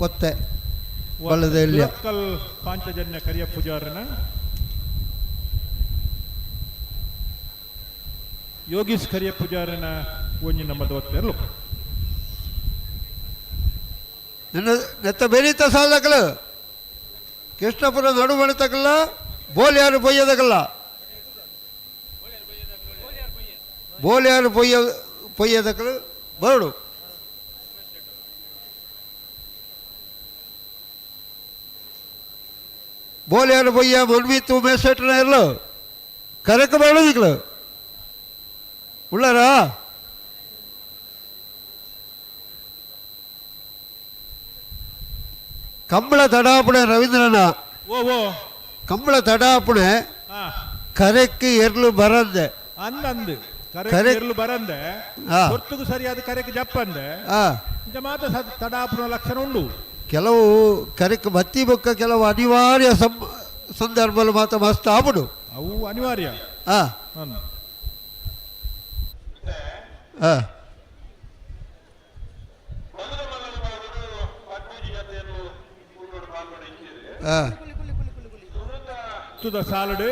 ಒತ್ತೆ ಬಳ್ಳದಲ್ಲಿ ಸುರತ್ಕಲ್ ಪಾಂಚಜನ್ಯ ಕರಿಯ ಪೂಜಾರನ ಯೋಗೀಶ್ ಕರಿಯ ಪೂಜಾರನ ಒಂಜಿ ನಮ್ಮದ ಒತ್ತೆರ್ಲು ನೆತ್ತ ಬೆರೀತ ಸಾಲಕಲ್ಲ ಕೃಷ್ಣಪುರ ನಡು ಬಣಿತಕಲ್ಲ ಬೋಲ್ಯಾರು ಬೊಯ್ಯದಕಲ್ಲ ಬೋಲ್ಯಾರು ಪೊಯ್ಯದಕಲ್ಲ ಬರಡು ಬೋಲ್ಯಾರು ಬೊಯ್ಯ ಮನ್ವಿತ್ತು ಮೇಸೆಟ್ನ ಇರಲು ಕರೆಕ ಬೇಡದಿಕ್ಲು ಉಳ್ಳಾರಾ ಕಂಬಳ ತಡಾಪಣೆ ರವೀಂದ್ರನ ಕಂಬಳ ತಡಾಪಣೆ ಕರೆಕ್ಕೆ ಎರ್ಲು ಬರಂದೆ ಅಂದಂದು ಕರೆಕ್ಲು ಬರಂದೆ ಹೊರ್ತುಗೂ ಸರಿಯಾದ ಕರೆಕ್ ಜಪ್ಪಂದೆ ಮಾತ್ರ ತಡಾಪುರ ಲಕ್ಷಣ ಉಂಡು. ಕೆಲವು ಕರೆಕ್ ಬತ್ತಿ ಬೊಕ್ಕ ಕೆಲವು ಅನಿವಾರ್ಯ ಸಂದರ್ಭದಲ್ಲಿ ಮಾತ್ರ ಮಸ್ತ್ ಆಪುಡು ಅವು ಅನಿವಾರ್ಯ. ಸಾಲಡು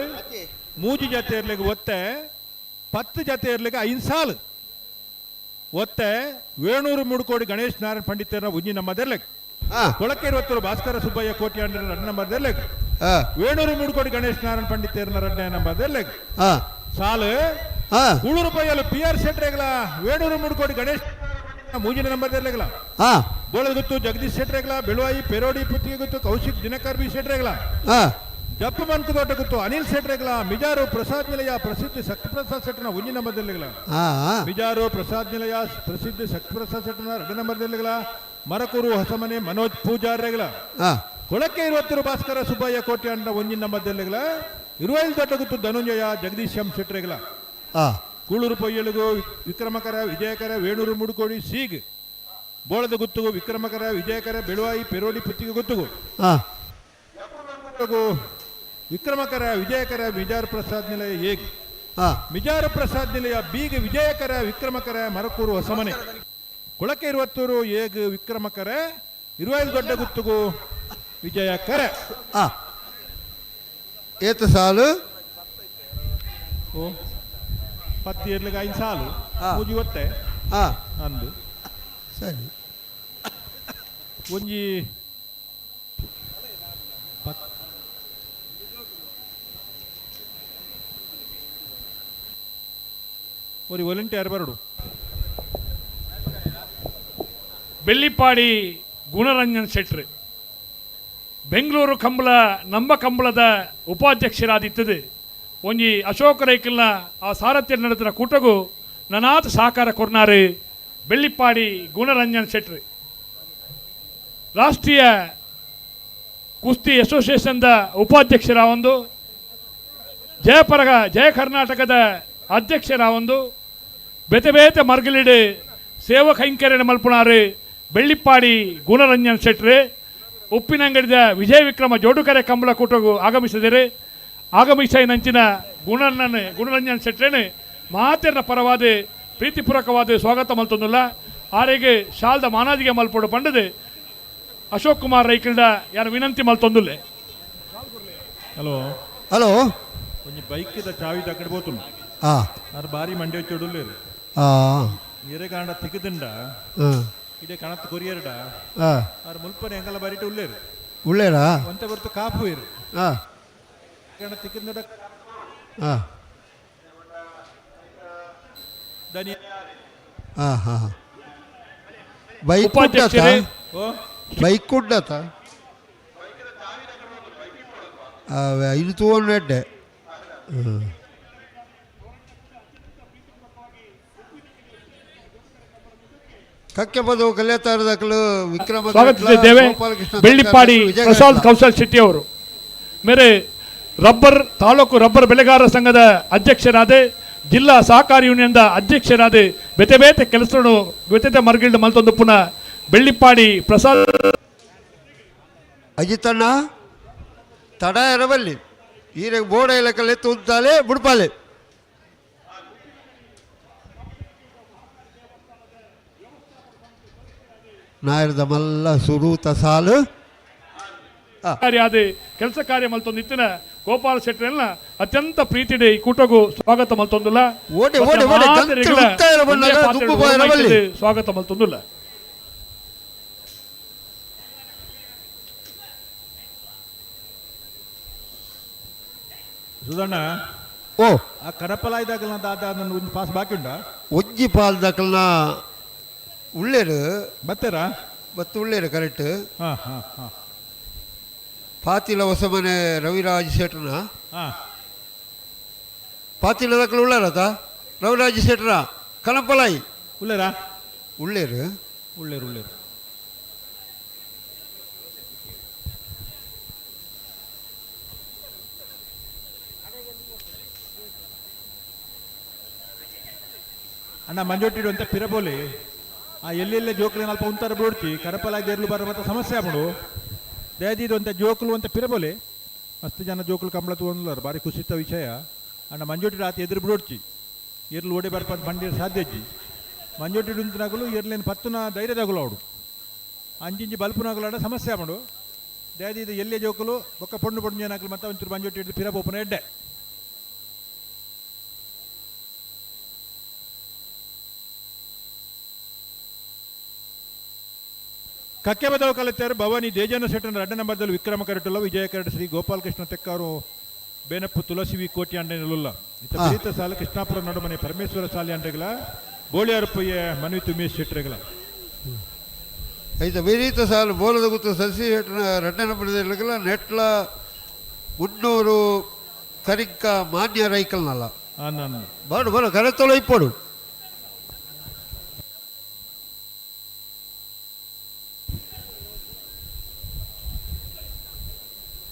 ಮೂಜಿ ಜೊತೆ ಇರ್ಲಿಕ್ಕೆ ಒತ್ತೆ 10 ಜೊತೆ ಇರ್ಲಿಕ್ಕೆ 5 ಸಾಲು ಒತ್ತೆ ವೇಣೂರು ಮೂಡುಕೋಡಿ ಗಣೇಶ್ ನಾರಾಯಣ ಪಂಡಿತರ ಉಜ್ಜಿ ನಮ್ಮದರ್ಲೆಕ್ ಕೊಳಕೆ 20 ಭಾಸ್ಕರ ಸುಬ್ಬಯ್ಯ ಕೋಟ್ಯಾಂಡ್ರ 2 ನಂಬರ್ದರ್ಲೆಕ್ ವೇಣೂರು ಮೂಡುಕೋಡಿ ಗಣೇಶ್ ನಾರಾಯಣ ಪಂಡಿತರ 2 ನಂಬರ್ದರ್ಲೆಕ್ ಸಾಲು ₹100 PR ಶೆಟ್ರೆಗಳ ವೇಣೂರು ಮೂಡುಕೋಡಿ ಗಣೇಶ್ ಮೂಜಿನ ನಂಬರ್ದರ್ಲೆಗಳ ಬೋಳದ ಗೊತ್ತು ಜಗದೀಶ್ ಶೆಟ್ರೆಗಳ ಬೆಳುವಾಯಿ ಪೆರೋಡಿ ಪುತ್ತಿಗೆ ಗೊತ್ತು ಕೌಶಿಕ್ ದಿನಕರ್ ಬಿ ಶೆಟ್ರೆಗಳ ಜಪ್ಪ ಮನ್ಕು ತೋಟ ಗೊತ್ತು ಅನಿಲ್ ಶೆಟ್ರೆಗಳ ಮಿಜಾರು ಪ್ರಸಾದ್ ನಿಲಯ ಪ್ರಸಿದ್ಧ ಶಕ್ತಿಪ್ರಸಾದ್ ಶೆಟ್ಟನ ಒಂಜಿ ನಂಬರ್ದಲ್ಲಿಗಳ ಮಿಜಾರು ಪ್ರಸಾದ್ ನಿಲಯ ಪ್ರಸಿದ್ಧ ಶಕ್ತಿಪ್ರಸಾದ್ ಶೆಟ್ಟನ 2 ನಂಬರ್ದಲ್ಲಿಗಳ ಮರಕೂರು ಹೊಸಮನೆ ಮನೋಜ್ ಪೂಜಾರ್ರೆಗಳ ಕೊಳಕೆ 20 ಭಾಸ್ಕರ ಸುಬ್ಬಯ್ಯ ಕೋಟ್ಯಾಂಡ ಒಂಜಿ ನಂಬರ್ದಲ್ಲಿಗಳ 25 ದೊಡ್ಡ ಗೊತ್ತು ಧನುಂಜಯ ಜಗದೀಶ್ ಎಂ ಶೆಟ್ರೆಗಳ ಕೂಳೂರು ಪೊಯ್ಯಲಿಗೂ ವಿಕ್ರಮಕರ ವಿಜಯಕರ ವೇಣೂರು ಮುಡುಕೋಡಿ ಸೀಗ್ ಬೋಳದ ಗುತ್ತುಗು ವಿಕ್ರಮಕರ ವಿಜಯಕರ ಬೆಳುವಾಯಿ ಪೆರೋಡಿ ಪುತ್ತಿಗೆ ಗುತ್ತುಗು ವಿಕ್ರಮಕರ ವಿಜಯಕರ ಮಿಜಾರ್ ಪ್ರಸಾದ್ ನಿಲಯ ಏಗ್ ಮಿಜಾರ ಪ್ರಸಾದ್ ನಿಲಯ ಬೀಗ್ ವಿಜಯಕರ ವಿಕ್ರಮಕರ ಮರಕೂರು ಹೊಸಮನೆ ಕೊಳಕೆ 20 ಏಗ್ ವಿಕ್ರಮಕರ 25 ದೊಡ್ಡ ಗುತ್ತುಗು ವಿಜಯಕರ ಏತ ಸಾಲು 10 ಇರ್ಲಿಕ್ಕೆ 5 ಸಾಲು ಮೂಜಿ ಒತ್ತೆ ಅಂದು ಸರಿ ಒಂಜಿ ஒரு ವಾಲಂಟಿಯರ್ ಬರಡು. ಬೆಳ್ಳಿಪಾಡಿ ಗುಣರಂಜನ್ ಶೆಟ್ರು ಬೆಂಗಳೂರು ಕಂಬಳ ನಮ್ಮ ಕಂಬಳದ ಉಪಾಧ್ಯಕ್ಷರಾದಿತ್ತದು ಒಂಜಿ ಅಶೋಕ ರೈಕಲ್ನ ಆ ಸಾರಥ್ಯ ನಡೆದ ಕೂಟಗೂ ನನಾಥ ಸಹಕಾರ ಕೊರ್ನಾರು ಬೆಳ್ಳಿಪಾಡಿ ಗುಣರಂಜನ್ ಶೆಟ್ರು. ರಾಷ್ಟ್ರೀಯ ಕುಸ್ತಿ ಅಸೋಸಿಯೇಷನ್ದ ಉಪಾಧ್ಯಕ್ಷರ ಒಂದು ಜಯ ಕರ್ನಾಟಕದ ಅಧ್ಯಕ್ಷರ ಒಂದು ಬೇತೆ ಬೇತೆ ಮರ್ಗಲಿಡು ಸೇವಾ ಕೈಂಕರ್ಯ ಮಲ್ಪುನಾರು ಬೆಳ್ಳಿಪ್ಪಾಡಿ ಗುಣರಂಜನ್ ಶೆಟ್ರು. ಉಪ್ಪಿನಂಗಡಿದ ವಿಜಯ ವಿಕ್ರಮ ಜೋಡುಕರೆ ಕಂಬಳ ಕೂಟಗೂ ಆಗಮಿಸಿದರೆ ಆಗಮಿಸಿನಂಚಿನ ಗುಣರಂಜನ್ ಶೆಟ್ರೇನು ಮಾತೆರ್ನ ಪರವಾದ ಪ್ರೀತಿಪೂರ್ವಕವಾದ ಸ್ವಾಗತ ಮಲ್ತೊಂದಿಲ್ಲ. ಆರೆಗೆ ಶಾಲ್ದ ಮಾನಾದಿಗೆ ಮಲ್ಪಡು ಪಂಡದು ಅಶೋಕ್ ಕುಮಾರ್ ರೈಕಲ್ಡ ಯಾರು ವಿನಂತಿ ಮಲ್ತೊಂದಿಲ್ಲ. ಹಲೋ ಹಲೋ ಒಂಜಿ ಬೈಕ್ದ ಚಾವಿ ತಕಡೆ ಬೋತು ಅದು ಬಾರಿ ಮಂಡ್ಯ ಚೊಡುಲ್ಲೇರು ಇರೆ ಕಾಂಡ ತಿಕ್ಕದಿಂಡ ಇದೇ ಕಣತ್ ಕೊರಿಯರ್ಡ ಅವ್ರ ಮುಲ್ಪನೆ ಎಂಗಲ ಬರಿಟ್ಟು ಉಳ್ಳೇರು ಉಳ್ಳೇರಾ ಒಂತೆ ಬರ್ತು ಕಾಪು ಇರು ಕಣ ತಿಕ್ಕಿಂದ ದನಿ ಬೈಕ್ ಕುಡ್ಡತ ಇದು ತಗೊಂಡೆ ಕಕ್ಕೆ ಬದು ಕಲಿಯತಾರದಕ್ಕಲು ವಿಕ್ರಮ ಸ್ವಾಗತಿಸಿದ್ದೇವೆ ಬೆಳ್ಳಿಪ್ಪಾಡಿ ಪ್ರಸಾದ್ ಕೌಶಲ್ ಶೆಟ್ಟಿ ಅವರು. ಮೇರೆ ತಾಲೂಕು ರಬ್ಬರ್ ಬೆಳೆಗಾರರ ಸಂಘದ ಅಧ್ಯಕ್ಷರಾದ, ಜಿಲ್ಲಾ ಸಹಕಾರಿ ಯೂನಿಯನ್ದ ಅಧ್ಯಕ್ಷರಾದ, ಬೇತೆ ಬೇತೆ ಕೆಲಸಗಳು ಬೇತೆ ಮರ್ಗಿಲ್ಡ್ ಮಲ್ತೊಂದು ಪುನಃ ಬೆಳ್ಳಿಪ್ಪಾಡಿ ಪ್ರಸಾದ್ ಅಜಿತಣ್ಣ ತಡ ಎರವಲ್ಲಿ ಈಗ ಬೋಡ ಇಲಕಲ್ಲಿ ತುಂತಾಲೆ ಬುಡ್ಪಾಲೆ ನಾಯರದ ಮಲ್ಲ ಸುರೂತ ಸಾಲು ಕೆಲಸ ಕಾರ್ಯ ಮಲ್ತೊಂದು ಇತ್ತಿನ ಗೋಪಾಲ ಶೆಟ್ಟರೆಲ್ಲ ಅತ್ಯಂತ ಪ್ರೀತಿಡೆ ಈ ಕೂಟಗೂ ಸ್ವಾಗತ ಮಲ್ತೊಂದುಲ್ಲ ಸ್ವಾಗತ ಮಲ್ತೊಂದುಲ್ಲ. ಸುಧಣ್ಣ, ಓ ಆ ಕರಪಲ ಇದಾಗಲ್ಲ ದಾದ ನನ್ನ ಒಂದು ಪಾಸ್ ಬಾಕಿ ಉಂಟಾ? ಒಜ್ಜಿ ಪಾಲ್ ದಾಖಲ್ನ ಉಳ್ಳೇರು ಬತ್ತೇರಾ? ಬತ್ತು ಉಳ್ಳೇರು ಕರೆಕ್ಟ್. ಹಾಂ ಹಾಂ ಹಾಂ. ಪಾತಿಲ ಹೊಸಮನೆ ರವಿರಾಜ್ ಶೆಟ್ರನ ಹಾಂ ಪಾತಿಲ ದಾಖಲೆ ಉಳ್ಳಾರತ ರವಿರಾಜ್ ಶೆಟ್ರ ಕನಪಲಾಯಿ ಉಳ್ಳೇರಾ? ಉಳ್ಳೇರು ಉಳ್ಳೇರು ಉಳ್ಳೇರು. ಅಣ್ಣ ಮಂಜೊಟ್ಟಿಡು ಅಂತ ಪಿರಬೋಲಿ ಆ ಎಲ್ಲೆಲ್ಲೇ ಜೋಕುಲು ಅಲ್ಪ ಉಂತಾರ ಬಿಡ್ತಿ ಕರಪಲಾಗಿ ಎರ್ಲು ಬರೋ ಮತ್ತೆ ಸಮಸ್ಯೆ ಆಗ್ಬಿಡು ದಯದಿದು ಅಂತ ಜೋಕುಲು ಅಂತ ಪಿರಬೋಲಿ ಮಸ್ತ್ ಜನ ಜೋಕುಲು ಕಂಬಳ ತೊಗೊಂಡ್ಲಾರ ಭಾರಿ ಖುಷಿತ ವಿಷಯ. ಅಣ್ಣ ಮಂಜೊಟ್ಟಿಡು ಆತ ಎದುರು ಬಿಡೋಡ್ಚಿ ಎರ್ಲು ಓಡಿ ಬರ್ಪಂತ ಬಂದಿರ ಸಾಧ್ಯಜ್ಜಿ ಮಂಜೊಟ್ಟಿಡು ಉಂತಿನಾಗಲು ಎರ್ಲೇನು ಪತ್ತುನ ಧೈರ್ಯದಾಗಲು ಅವಡು ಅಂಜಿಂಜಿ ಬಲ್ಪುನಾಗಲಾಡ ಸಮಸ್ಯೆ ಆಗ್ಬಿಡು ದಯದಿದು ಎಲ್ಲೇ ಜೋಕುಲು ಒಕ್ಕ ಪೊಣ್ಣು ಪೊಣ್ಣು ಏನಾಗಲಿ ಮತ್ತೆ ಒಂಚೂರು ಮಂಜೊಟ್ಟಿಡು ಪಿರಬೋಪನ ಎಡ್ಡೆ. ಕಕ್ಕೆ ಬದವು ಕಲಿತಾರು ಭವಾನಿ ದೇಜನ ಸೆಟ್ಟನ 2 ನಂಬರ್ದಲ್ಲಿ ವಿಕ್ರಮ ಕರಟುಲ್ಲ, ವಿಜಯ ಕರಟ, ಶ್ರೀ ಗೋಪಾಲಕೃಷ್ಣ ತೆಕ್ಕಾರು, ಬೇನಪ್ಪು ತುಳಸಿ ವಿ ಕೋಟಿ ಅಂಡನೆಲ್ಲ ಇತ್ತ ಪ್ರೀತ ಸಾಲ ಕೃಷ್ಣಾಪುರ ನಡುಮನೆ ಪರಮೇಶ್ವರ ಸಾಲಿ ಅಂಡೆಗಳ ಬೋಳಿಯಾರಪ್ಪಯ್ಯ ಮನವಿ ತುಮೇಶ್ ಶೆಟ್ಟರೆಗಳ ಐತ ವಿರೀತ ಸಾಲು ಬೋಲದ ಗುತ್ತು ಸಸಿ ಶೆಟ್ಟನ 2 ನಂಬರ್ದಲ್ಲ ನೆಟ್ಲ ಮುನ್ನೂರು ಕರಿಕ್ಕ ಮಾನ್ಯ ರೈಕಲ್ನಲ್ಲ ಬಾಡು ಬರೋ ಕರೆತೊಳ ಇಪ್ಪಡು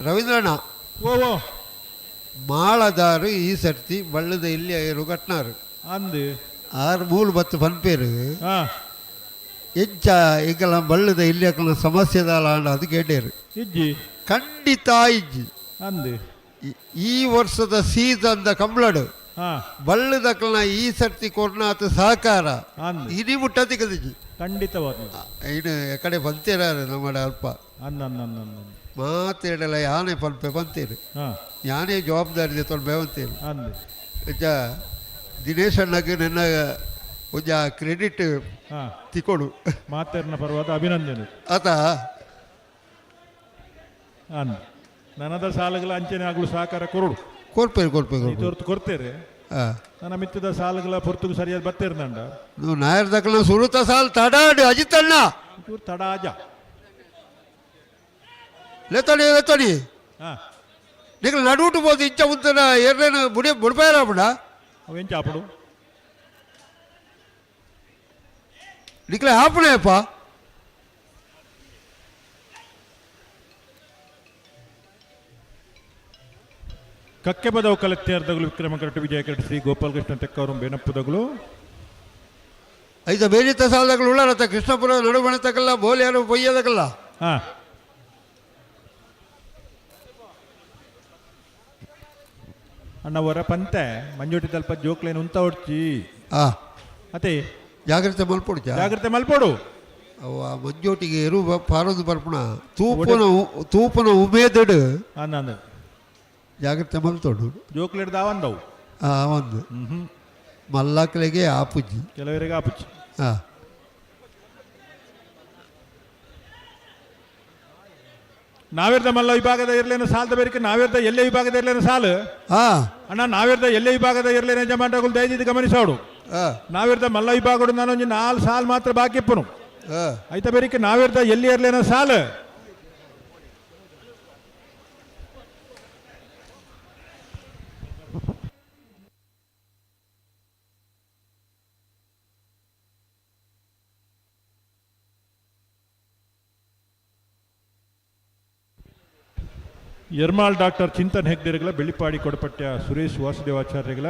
ರವೀಂದ್ರಣ್ಣ ಓ ಮಾಳದಾರು ಈ ಸರ್ತಿ ಬಳ್ಳದ ಇಲ್ಲಿ ರುಗಟ್ನಾರು ಅಂದು 6 ಬತ್ತು ಪನ್ಪೇರು ಎಂಚ ಈಗಲ ಬಳ್ಳದ ಇಲ್ಲಿ ಅಕ್ಕನ ಸಮಸ್ಯೆ ದಾಲ ಅದು ಕೇಟೇರು ಇಜ್ಜಿ ಖಂಡಿತ ಇಜ್ಜಿ ಅಂದು ಈ ವರ್ಷದ ಸೀಸನ್ ಕಂಬಳಡು ಬಳ್ಳದಕ್ಕನ ಈ ಸರ್ತಿ ಕೊರ್ನಾಥ ಸಹಕಾರ ಇನಿ ಮುಟ್ಟ ತೆಗೆದಿಜ್ಜಿ ಖಂಡಿತವಾಗಿ ಇನ್ನು ಎಕಡೆ ಬಂತೀರಾರೆ ನಮ್ಮ ಅಲ್ಪ ಮಾತೇಡಲ್ಲ ಯಾನೇ ಪಲ್ಪೆ ಬಂತೀರಿ ಯಾನೇ ಜವಾಬ್ದಾರಿ ತೊಂದು ಬೇವಂತೀರಿ ಇಜ್ಜ ದಿನೇಶ್ ಅಣ್ಣಗೆ ನನ್ನ ಒಂಜ ಕ್ರೆಡಿಟ್ ತಿಕೊಡು ಮಾತೇರ್ನ ಪರವಾದ ಅಭಿನಂದನೆ ಆತ ನನದ ಸಾಲಗಳ ಅಂಚನೆ ಆಗಲು ಸಹಕಾರ ಕೊರಡು ಕೊರ್ಪೇರು ತೋರ್ತು ಕೊಡ್ತೇರೆ ನನ್ನ ಮಿತ್ತದ ಸಾಲಗಳ ಪೊರ್ತುಗು ಸರಿಯಾದ ಬತ್ತೇರು ನಂಡ ನೀವು ನಾಯರ್ದಕ್ಕನ ಸುರುತ ಸಾಲ್ ತಡಾಡು ಅಜಿತಣ್ಣ ತಡಾಜ ಲೆತ್ತಡಿ ನೀವು ನಡುಟು ಬೋದು ಇಂಚ ಮುಂತನ ಎರ್ರೇನು ಬುಡ್ಪಾಯರಾಪುಡ ಅವೆಂಚ ಆಪಡು ನಿಕ್ಲೆ ಆಪಣೆಯಪ್ಪ ಕಕ್ಕೆ ಬದವು ಕಲೆಕ್ಟರ್ದಗಳು ವಿಕ್ರಮ ಕರಟ ವಿಜಯ ಕರಟ ಶ್ರೀ ಗೋಪಾಲಕೃಷ್ಣ ತೆಕ್ಕವರು ಬೇನಪ್ಪದಗಳು ಐದ ಬೇರಿತ ಸಾಲದಗಳು ಉಳ್ಳಾರತ್ತ ಕೃಷ್ಣಪುರ ನಡುಮಣೆ ತಕಲ್ಲ ಬೋಲಿಯಾರು ಬೊಯ್ಯದಕ್ಕಲ್ಲ ಅಣ್ಣವರ ಪಂತೆ ಮಂಜೋಟಿ ತಲ್ಪ ಜೋಕ್ಲೇನು ಉಂತ ಹೊಡ್ಚಿ ಅದೇ ಜಾಗ್ರತೆ ಮಲ್ಪೊಡು ಜಾಗ್ರತೆ ಮಲ್ಪೊಡು ಅವ ಮಂಜೋಟಿಗೆ ಎರು ಪಾರೋದು ಬರ್ಪಣ ತೂಪನ ಉಮೇದಡು ಜಾಗ್ರತೆ ಮಲ್ತೋಡು ಜೋಕ್ಲೇಟ್ ದಾವಂದವು ಒಂದು ಮಲ್ಲಾಕಲೆಗೆ ಆಪುಜ್ಜಿ ಕೆಲವರಿಗೆ ಆಪುಜ್ಜಿ ನಾವೇರ್ದ ಮಲ್ಲ ವಿಭಾಗದ ಇರ್ಲೇನ ಸಾಲದ ಬೇರಿಕೆ ನಾವೇರ್ದ ಎಲ್ಲೇ ವಿಭಾಗದ ಇರ್ಲೇನ ಸಾಲು ಅಣ್ಣ ನಾವೇರ್ದ ಎಲ್ಲೇ ವಿಭಾಗದ ಇರ್ಲೇನ ಜಮಾಟಗಳು ದಯದಿದ್ದು ಗಮನಿಸೋಡು ನಾವೇರ್ದ ಮಲ್ಲ ವಿಭಾಗಡು ನಾನು 4 ಸಾಲು ಮಾತ್ರ ಬಾಕಿ ಇಪ್ಪನು ಆಯ್ತ ಬೇರಿಕೆ ನಾವೇರ್ದ ಎಲ್ಲಿ ಇರ್ಲೇನ ಸಾಲು ಯರ್ಮಾಳ್ ಡಾಕ್ಟರ್ ಚಿಂತನ್ ಹೆಗ್ಡೆರೆಗಳ ಬೆಳ್ಳಿಪಾಡಿ ಕೊಡಪಟ್ಟ ಸುರೇಶ್ ವಾಸುದೇವಾಚಾರ್ಯಗಳ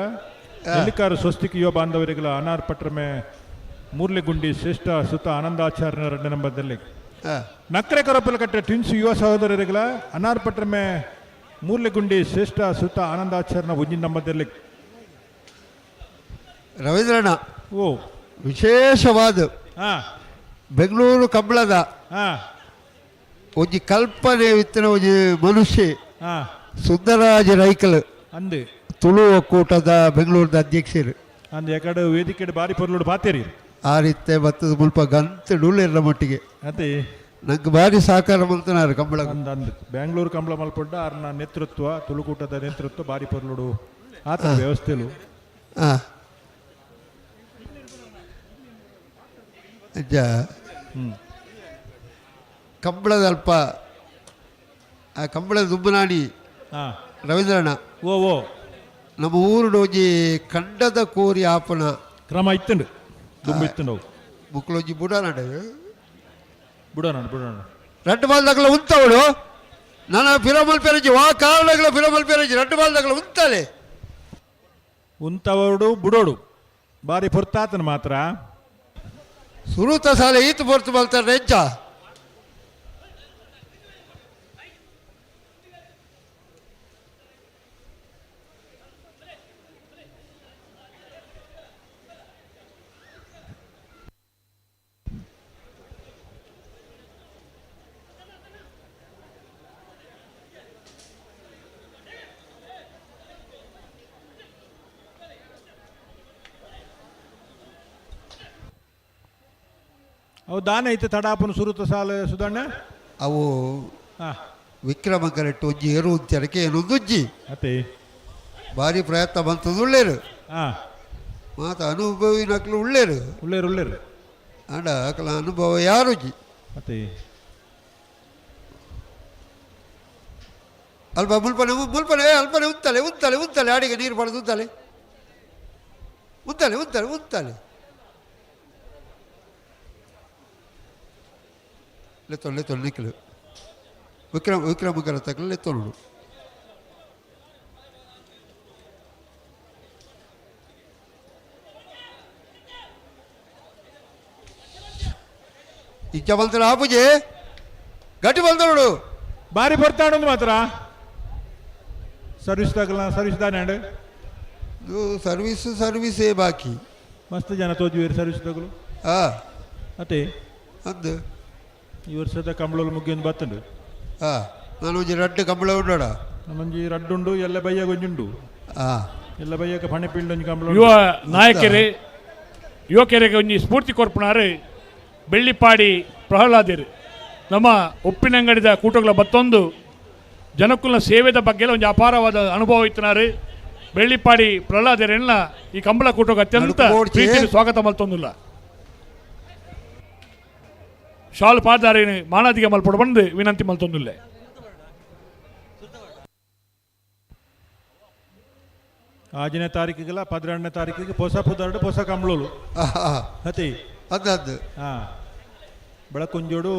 ನೆಲ್ಲಿಕಾರ ಸ್ವಸ್ತಿಕ ಯುವ ಬಾಂಧವರಿಗಳ ಅನಾರ್ ಪಟ್ರಮೆ ಮೂರ್ಲೆಗುಂಡಿ ಶ್ರೇಷ್ಠ ಸುತ ಆನಂದಾಚಾರ್ಯನ 2 ನಂಬರ್ದಲ್ಲಿ ನಕ್ರೆ ಕೊರಪಲಕಟ್ಟೆ ಟ್ವಿನ್ಸ್ ಯುವ ಸಹೋದರರಿಗಳ ಅನಾರ್ ಪಟ್ರಮೆ ಮೂರ್ಲೆಗುಂಡಿ ಶ್ರೇಷ್ಠ ಸುತ ಆನಂದಾಚಾರ್ಯನ 1 ನಂಬರ್ದಲ್ಲಿ ರವೀಂದ್ರಣ್ಣ ಓ ವಿಶೇಷವಾದ ಬೆಂಗಳೂರು ಕಂಬಳದ ಒಂಜಿ ಕಲ್ಪನೆ ವಿತ್ತಿನ ಒಂಜಿ ಮನುಷ್ಯ ಸುಂದರರಾಜ ರೈಕಲ್ ಅಂದೆ ತುಳು ಒಕ್ಕೂಟದ ಬೆಂಗಳೂರದ ಅಧ್ಯಕ್ಷರು ಅಂದೆ ಯಾಕಡೆ ವೇದಿಕೆ ಬಾರಿ ಪೊರ್ಲೋಡು ಪಾತೇರಿ ಆ ರೀತಿ ಬತ್ತದ ಮುಲ್ಪ ಗಂತೆ ಡೂಳಿರ ಮಟ್ಟಿಗೆ ಅದೇ ನಂಗೆ ಭಾರಿ ಸಹಕಾರ ಮಾಡ್ತಾರ ಕಂಬಳ ಅಂದ್ ಬೆಂಗಳೂರು ಕಂಬಳ ಮಲ್ಪಡ್ಡ ಅವ್ರನ್ನ ನೇತೃತ್ವ ತುಳುಕೂಟದ ನೇತೃತ್ವ ಬಾರಿ ಪೊರ್ಲೋಡು ಆತ ವ್ಯವಸ್ಥೆಲು ಅಜ್ಜ ಕಂಬಳದ ಅಲ್ಪ ಆ ಕಂಬಳದ ದುಬ್ಬನಾಡಿ ರವೀಂದ್ರಣ್ಣ ಓ ಓ ನಮ್ಮ ಊರುಡೋಜಿ ಕಂಡದ ಕೋರಿ ಆಪನ ಕ್ರಮ ಇತ್ತಂಡು ದುಂಬು ಇತ್ತಂಡು ಮುಕ್ಕಳೊಂಜಿ ಬುಡನಾಡ ಬಿಡೋಣ ரெண்டு ಬಾಲ್ದಾಗಲ ಉಂತವಳು ನಾನು ಫಿರಮಲ್ ಪೇರಜಿ ವಾ ಕಾರಣಗಳ ಫಿರಮಲ್ ಪೇರಜಿ 2 ಬಾಲ್ದಾಗಲ ಉಂತಲೆ ಉಂತವಡು ಬುಡೋಡು ಬಾರಿ ಪೊರ್ತಾತನ ಮಾತ್ರ ಸುರುತ ಸಾಲೆ ಈತ ಪೊರ್ತು ಬಲ್ತಾರೆ ನೆಂಚ ಅವು ದಾನ ಐತೆ ತಡಾಪನ ಸುರುತ ಸಾಲ ಸುಧಣ್ಣ ಅವು ವಿಕ್ರಮ ಕರೆಕ್ಟ್ ಒಂಜಿ ಏರು ತೆರಕೆ ಏನೊಂದುಜ್ಜಿ ಅತ್ತೆ ಭಾರಿ ಪ್ರಯತ್ನ ಬಂತದ್ದು ಉಳ್ಳೇರು ಮಾತ ಅನುಭವಿ ನಕ್ಲು ಉಳ್ಳೇರು ಉಳ್ಳೇರು ಅಂಡ ಅಕಲ ಅನುಭವ ಯಾರುಜಿ ಅತ್ತೆ ಅಲ್ಪ ಮುಲ್ಪನೆ ಅಲ್ಪನೆ ಉತ್ತಲೆ ಆಡಿಗೆ ನೀರು ಪಡೆದು ಉತ್ತಲೆ ಲೆತ್ತೊಳ್ಳೆ ನಿಕ್ಕಲು ವಿಕ್ರಮ ಕರ ತಕ್ಕಲು ಲೆತ್ತೊಳ್ಳು ಇಂಚ ಬಲ್ತಾಳ ಆಪುಜಿ ಗಟ್ಟಿ ಬಲ್ತಾಳು ಬಾರಿ ಬರ್ತಾಡೋದು ಮಾತ್ರ ಸರ್ವಿಸ್ ತಗಲ ಸರ್ವಿಸ್ ದಾನೆ ಸರ್ವಿಸೇ ಬಾಕಿ ಮಸ್ತ್ ಜನ ತೋಜುವೇರು ಸರ್ವಿಸ್ ತಗಲು ಅತ್ತೆ ಅದು ಈ ವರ್ಷದ ಕಂಬಳಲು ಮುಗಿಯೊಂದು ಬತ್ತಂಡು ನಾನು ಒಂಜಿ 2 ಕಂಬಳ ಉಂಡೋಡ ನಮ್ಮಂಜಿ ರಡ್ಡುಂಡು ಎಲ್ಲ ಬಯ್ಯ ಗೊಂಜುಂಡು ಎಲ್ಲ ಬಯ್ಯಕ್ಕೆ ಪಣೆ ಪಿಂಡೊಂಜಿ ಕಂಬಳ ಯುವ ನಾಯಕರೇ ಯುವಕರಿಗೆ ಒಂಜಿ ಸ್ಫೂರ್ತಿ ಕೊರ್ಪುನಾರು ಬೆಳ್ಳಿಪಾಡಿ ಪ್ರಹ್ಲಾದರು ನಮ್ಮ ಉಪ್ಪಿನಂಗಡಿದ ಕೂಟಗಳ ಬತ್ತೊಂದು ಜನಕ್ಕುಲ ಸೇವೆದ ಬಗ್ಗೆ ಒಂಜಿ ಅಪಾರವಾದ ಅನುಭವ ಇತ್ತಿನಾರು ಬೆಳ್ಳಿಪಾಡಿ ಪ್ರಹ್ಲಾದರೆಲ್ಲ ಈ ಕಂಬಳ ಕೂಟಕ್ಕೆ ಅತ್ಯಂತ ಪ್ರೀತಿ ಸ್ವಾಗತ ಮಲ್ತೊಂದಿಲ್ಲ ಶಾಲ್ ಪಾದಾರಿನ ಮಾನದಿಗೆ ಮಲ್ಪಡು ಬಂದು ವಿನಂತಿ ಮಲ್ತೊಂದಿಲ್ಲ ಆಜನೇ ತಾರೀಕಿಗೆಲ್ಲ 12ನೇ ತಾರೀಕಿಗೆ ಹೊಸ ಪುದಾರ್ಡು ಹೊಸ ಕಂಬಳಲು ಅತಿ ಅದ್ದು ಬೆಳಕೊಂಜೋಡು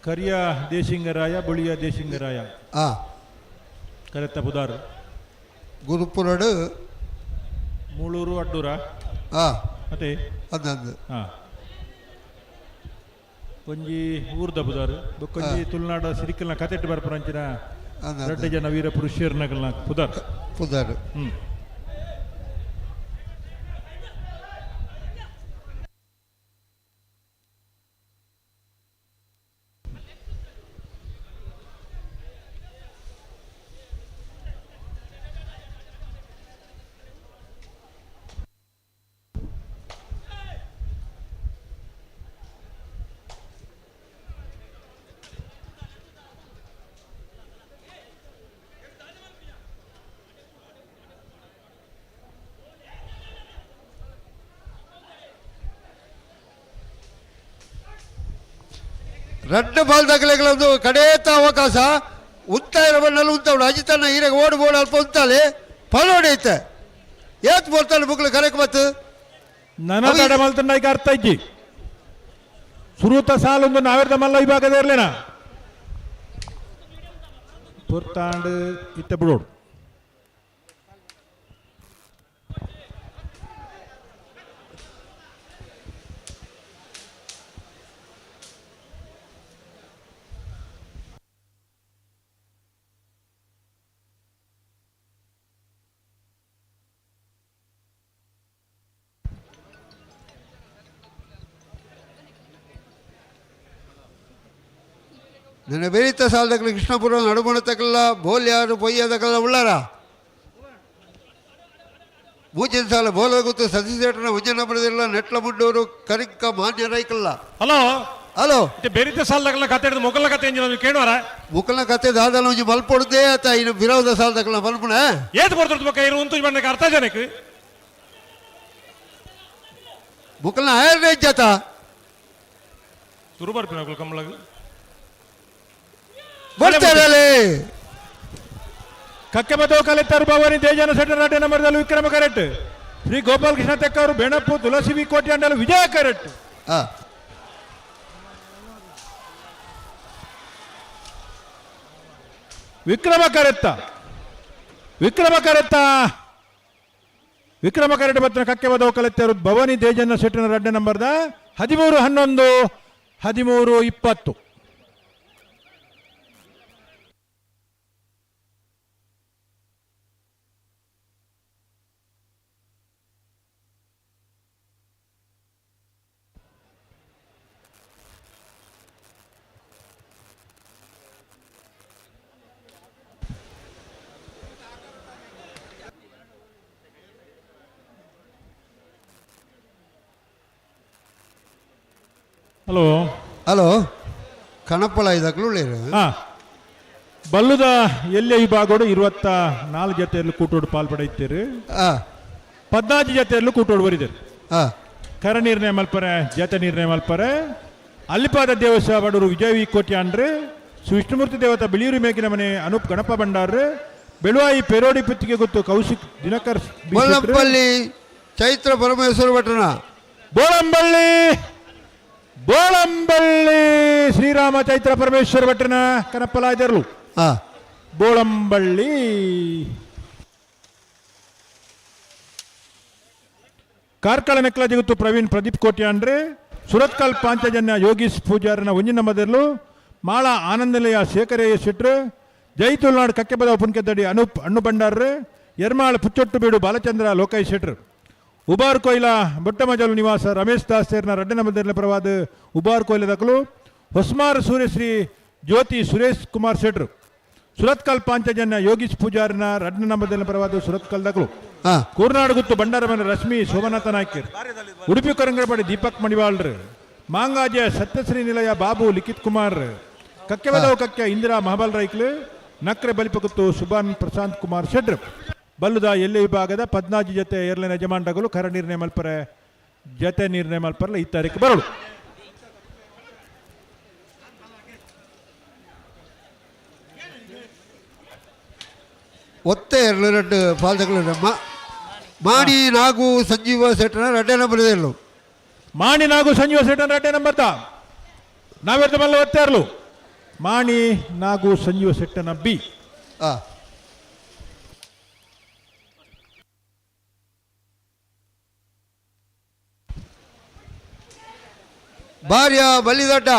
ಕರಿಯ ದೇಶಿಂಗರಾಯ ಬಳಿಯ ದೇಶಿಂಗರಾಯ ಕರೆತ್ತ ಪುದಾರ್ ಗುರುಪುರಡು ಮೂಳೂರು ಅಡ್ಡೂರ ಅತೆ ಅದ್ದು ಒಂಜಿ ಊರ್ದ ಪುದಾರ್ ಬೊಕ್ಕೊಂಜಿ ತುಳುನಾಡ ಸಿರಿಕಲ್ನ ಕತೆಟ್ಟು ಬರ್ಪರಂಚಿನ 2 ಜನ ವೀರ ಪುರುಷರ್ನಗಲ್ನ ಪುದಾರ್ ரெண்டு ಬಾಲ್ ದಾಖಲೆಗಳೊಂದು ಕಡೇತ ಅವಕಾಶ ಉಂತಾಯಿರ ಬಣ್ಣಲ್ಲಿ ಉಂತವಳು ಅಜಿತನ ಹೀರಾಗ ಓಡಿ ಅಲ್ಪ ಉಂತಾಲೆ ಫಲ ಹೊಡೆಯುತ್ತೆ ಏತ್ ಬರ್ತಾಳೆ ಮಕ್ಕಳು ಕರೆಕ್ ಬತ್ತು ನನ್ನ ತಡೆ ಮಲ್ತಂಡ ಈಗ ಅರ್ಥ ಇಜ್ಜಿ ಸುರುತ ಸಾಲೊಂದು ನಾವೆರ್ದ ಮಲ್ಲ ವಿಭಾಗದ ಇರ್ಲೇನ ಪೊರ್ತಾಂಡ್ ಇತ್ತ ಬಿಡೋಡು. ನನ್ನ ಬೆಳೀತ ಸಾಲದಕ್ಕಲ್ಲ ಕೃಷ್ಣಪುರ ನಡುಮಣತಕ್ಕಲ್ಲ ಬೋಲ್ಯಾರು ಪೊಯ್ಯದಕ್ಕಲ್ಲ ಉಳ್ಳಾರ ಮೂಚಿನ ಸಾಲ ಬೋಲ ಗೊತ್ತು ಸತೀಶೇಟನ ಉಜ್ಜನ ಬರೆದಿಲ್ಲ ನೆಟ್ಲ ಮುಂಡೂರು ಕರಿಕ ಮಾನ್ಯ ರೈಕಲ್ಲ. ಹಲೋ ಹಲೋ ಬೇರಿತ ಸಾಲದಾಗಲ್ಲ ಕತೆ ಹಿಡಿದು ಮೊಗಲ ಕತೆ ಕೇಳುವಾರ ಮುಕ್ಕಲ ಕತೆ ದಾದಲ್ಲ ಒಂಜಿ ಮಲ್ಪೊಡ್ದೆ ಆತ ಇನ್ನು ವಿರೋಧ ಸಾಲದಕ್ಕಲ್ಲ ಮಲ್ಪುಣ ಏತ್ ಬರ್ತಿರ್ತ ಬಕ್ಕ ಇರು ಉಂತು ಬಣ್ಣಕ್ಕೆ ಅರ್ಥ ಜನಕ್ಕೆ ಮುಕ್ಕಲ್ನ ಆಯರ್ ಜಾತ ತುರು ಬರ್ಪಿನ ಕಮಲಾಗ ಬರ್ತಾರೆ ಕಕ್ಕೆ ಮತೋ ಕಲೆತ್ತರು ಭವಾನಿ ತೇಜನ ಸೆಟರ್ ನಾಟ್ಯ ನಂಬರ್ದಲ್ಲಿ ವಿಕ್ರಮ ಕರೆಟ್ ಶ್ರೀ ಗೋಪಾಲ್ ಕೃಷ್ಣ ತೆಕ್ಕವರು ಬೆಣಪ್ಪು ತುಳಸಿ ವಿ ಕೋಟಿ ಅಂಡಲು ವಿಜಯ ಕರೆಟ್ ವಿಕ್ರಮ ಕರೆಟ್ ಬತ್ತಿನ ಕಕ್ಕೆ ಮತೋ ಕಲೆತ್ತರು ಭವಾನಿ ತೇಜನ ಸೆಟರ್ ನಾಟ್ಯ ನಂಬರ್ದ 13-11-13-20. ಹಲೋ ಕಣಪ್ಪಳ ಇದಕ್ಕೂ ಬಲ್ಲುದ ಎಲ್ಲೇ ವಿಭಾಗೋಡು 24 ಜೊತೆಯಲ್ಲೂ ಕೂಟೋಡು ಪಾಲ್ಪಡೈತೀರಿ 14 ಜೊತೆಯಲ್ಲೂ ಕೂಟೋಡು ಬರಿದರು. ಕರ ನಿರ್ಣಯ ಮಲ್ಪರೆ ಜತೆ ನಿರ್ಣಯ ಮಲ್ಪರೆ ಅಲ್ಲಿಪಾದ ದೇವಸ್ಥಾನ ಬಡವರು ವಿಜಯ ವಿ ಕೋಟಿ ಅಂಡ್ರೆ ವಿಷ್ಣುಮೂರ್ತಿ ದೇವತಾ ಬಿಳಿಯೂರು ಮೇಕಿನ ಮನೆ ಅನೂಪ್ ಗಣಪ ಬಂಡಾರ್ರೆ ಬೆಳುವಾಯಿ ಪೆರೋಡಿ ಪುತ್ತಿಗೆ ಗೊತ್ತು ಕೌಶಿಕ್ ದಿನಕರ್ ಬೋಳಂಬಳ್ಳಿ ಚೈತ್ರ ಪರಮೇಶ್ವರ ಭಟ್ರನ ಬೋಳಂಬಳ್ಳಿ ಶ್ರೀರಾಮ ಚೈತ್ರ ಪರಮೇಶ್ವರ ಭಟ್ರನ ಕನಪ್ಪಲಾಜರ್ಲು ಬೋಳಂಬಳ್ಳಿ ಕಾರ್ಕಳ ನೆಕ್ಲ ಜಗತ್ತು ಪ್ರವೀಣ್ ಪ್ರದೀಪ್ ಕೋಟ್ಯಾಂಡ್ರೆ ಸುರತ್ಕಲ್ ಪಾಂಚಜನ್ಯ ಯೋಗೀಶ್ ಪೂಜಾರನ ಒಂಜಿನ ಮೊದಲು ಮಾಳ ಆನಂದಲಯ ಶೇಖರಯ್ಯ ಶೆಟ್ರು ಜೈತುಲ್ನಾಡ್ ಕಕ್ಕೆಬದ ಉಪನ್ಕೆದ್ದಡಿ ಅನೂಪ್ ಹಣ್ಣು ಭಂಡಾರ್ರೆ ಎರ್ಮಾಳ್ ಪುಚ್ಚೊಟ್ಟು ಬೀಡು ಬಾಲಚಂದ್ರ ಲೋಕಾಯ್ ಶೆಟ್ರು ಉಬಾರ್ ಕೊಯ್ಲ ಬೊಟ್ಟಮಜಲು ನಿವಾಸ ರಮೇಶ್ ದಾಸೇರ್ನ ರಡ್ಡನ ಮೊದಲನೇ ಪ್ರವಾದ ಉಬಾರ್ ಕೊಯ್ಲ ದಕ್ಕಲು ಹೊಸ್ಮಾರ್ ಸೂರ್ಯಶ್ರೀ ಜ್ಯೋತಿ ಸುರೇಶ್ ಕುಮಾರ್ ಶೆಟ್ರು ಸುರತ್ಕಲ್ ಪಾಂಚಜನ್ಯ ಯೋಗೀಶ್ ಪೂಜಾರಿನ ರಡ್ಡನ ಮೊದಲನೇ ಪ್ರವಾದ ಸುರತ್ಕಲ್ ದಕ್ಕಲು ಕೂರ್ನಾಡು ಗುತ್ತು ಬಂಡಾರಮನೆ ರಶ್ಮಿ ಸೋಮನಾಥ ನಾಯ್ಕರ್ ಉಡುಪಿ ಕೊರಂಗರಪಡಿ ದೀಪಕ್ ಮಣಿವಾಳ್ರು ಮಾಂಗಾಜ ಸತ್ಯಶ್ರೀ ನಿಲಯ ಬಾಬು ಲಿಖಿತ್ ಕುಮಾರ್ ಕಕ್ಕೆಬದವು ಕಕ್ಕೆ ಇಂದಿರಾ ಮಹಾಬಲ್ ರೈಕ್ಲು ನಕ್ರೆ ಬಲಿಪಗುತ್ತು ಸುಭಾನ್ ಪ್ರಶಾಂತ್ ಕುಮಾರ್ ಶೆಟ್ರು ಬಲ್ಲುದ ಎಲ್ಲೆ ವಿಭಾಗದ 14 ಜೊತೆ ಏರ್ಲೈನ್ ಯಜಮಾನಗಳು ಕರ ನಿರ್ಣಯ ಮಲ್ಪರೆ ಜತೆ ನಿರ್ಣಯ ಮಲ್ಪರಲ್ಲ ಈ ತಾರೀಕು ಬರೋಳು. ಒತ್ತೆ 2 ಪಾಲ್ದಗಳು ಮಾಣಿ ನಾಗು ಸಂಜೀವ ಸೆಟ್ನ ರಡ್ಡೆ ನಂಬರ್ ಇದೆಯಲ್ಲ ಮಾಣಿ ನಾಗು ಸಂಜೀವ ಸೆಟ್ನ ರಡ್ಡೆ ನಂಬರ್ ನಾವೆರ್ದು ಮಲ್ಲ ಒತ್ತೆ ಇರಲು ಮಾಣಿ ನಾಗು ಸಂಜೀವ ಸೆಟ್ಟನ ಬಿ ಭಾರ್ಯ ಬಲ್ಲಿದಡ್ಡ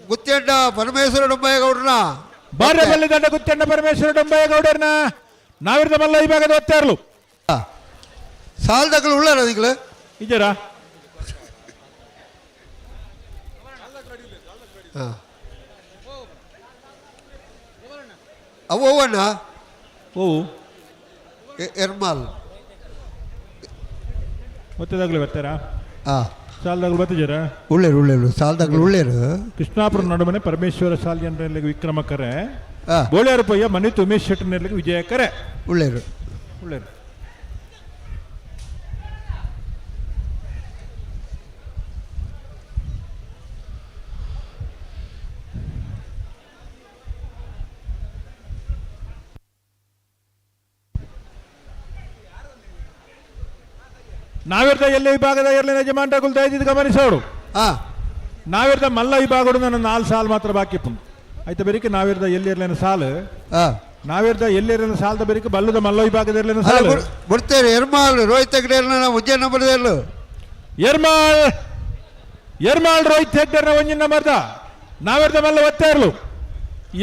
ಗುತ್ತೆಂಡ ಪರಮೇಶ್ವರ ಡೊಂಬಯ್ಯಗೌಡ್ರನ ಭಾರ್ಯ ಬಲ್ಲಿದಡ್ಡ ಗುತ್ತೆಂಡ ಪರಮೇಶ್ವರ ಡೊಂಬಯ್ಯಗೌಡರ್ನ ನಾವಿರ್ದ ಮಲ್ಲ ವಿಭಾಗದ ಒತ್ತೆ ಇರಲು ಸಾಲದಗಳು ಉಳ್ಳಾರ ನಿಗಳು ಇದ್ದಾರ ಅವಣ್ಣ ಎರ್ಮಾಲ್ ಒತ್ತೆದಾಗಲೇ ಬರ್ತಾರಾ ಸಾಲದಾಗಲು ಬರ್ತಿದ್ದೀರ ಉಳ್ಳೇರು ಸಾಲದಾಗಲು ಉಳ್ಳೇರು ಕೃಷ್ಣಾಪುರ ನಡುಮನೆ ಪರಮೇಶ್ವರ ಸಾಲ್ ಜನರಿಗೆ ವಿಕ್ರಮ ಕರೆ ಬೋಳ್ಯಾರು ಪಯ್ಯ ಮನೆ ಉಮೇಶ್ ಶೆಟ್ಟರ್ನಲ್ಲಿಗೆ ವಿಜಯ ಕರೆ ಉಳ್ಳೇರು ನಾವಿರ್ದ ಎಲ್ಲೇ ವಿಭಾಗದ ಏರ್ಲೈನ್ ಯಜಮಾನಗಳು ದಯವಿಟ್ಟು ಗಮನಿಸೋಡು ನಾವಿರ್ದ ಮಲ್ಲ ವಿಭಾಗಗಳು ನನ್ನ 4 ಸಾಲು ಮಾತ್ರ ಬಾಕಿ ಆಯ್ತು ಬೆರಿಕೆ ನಾವಿರ್ದ ಎಲ್ಲಿರ್ಲೇನ ಸಾಲು ನಾವಿರ್ದ ಎಲ್ಲಿರನ ಸಾಲದ ಬೆರಿಕೆ ಬಲ್ಲದ ಮಲ್ಲ ವಿಭಾಗದ ಸಾಲು ಬಿಡ್ತೇವೆ ಎರ್ಮಾಲ್ ರೋಹಿತ್ ಹೆಗ್ಡೆರ್ನ ಉಜ್ಜ ನಂಬರ್ದೆಲ್ಲು ಎರ್ಮಾಳ್ ರೋಹಿತ್ ಹೆಗ್ಡೆರ್ನ ಒಂಜಿ ನಂಬರ್ದ ನಾವಿರ್ದ ಮಲ್ಲ ಒತ್ತೇರ್ಲು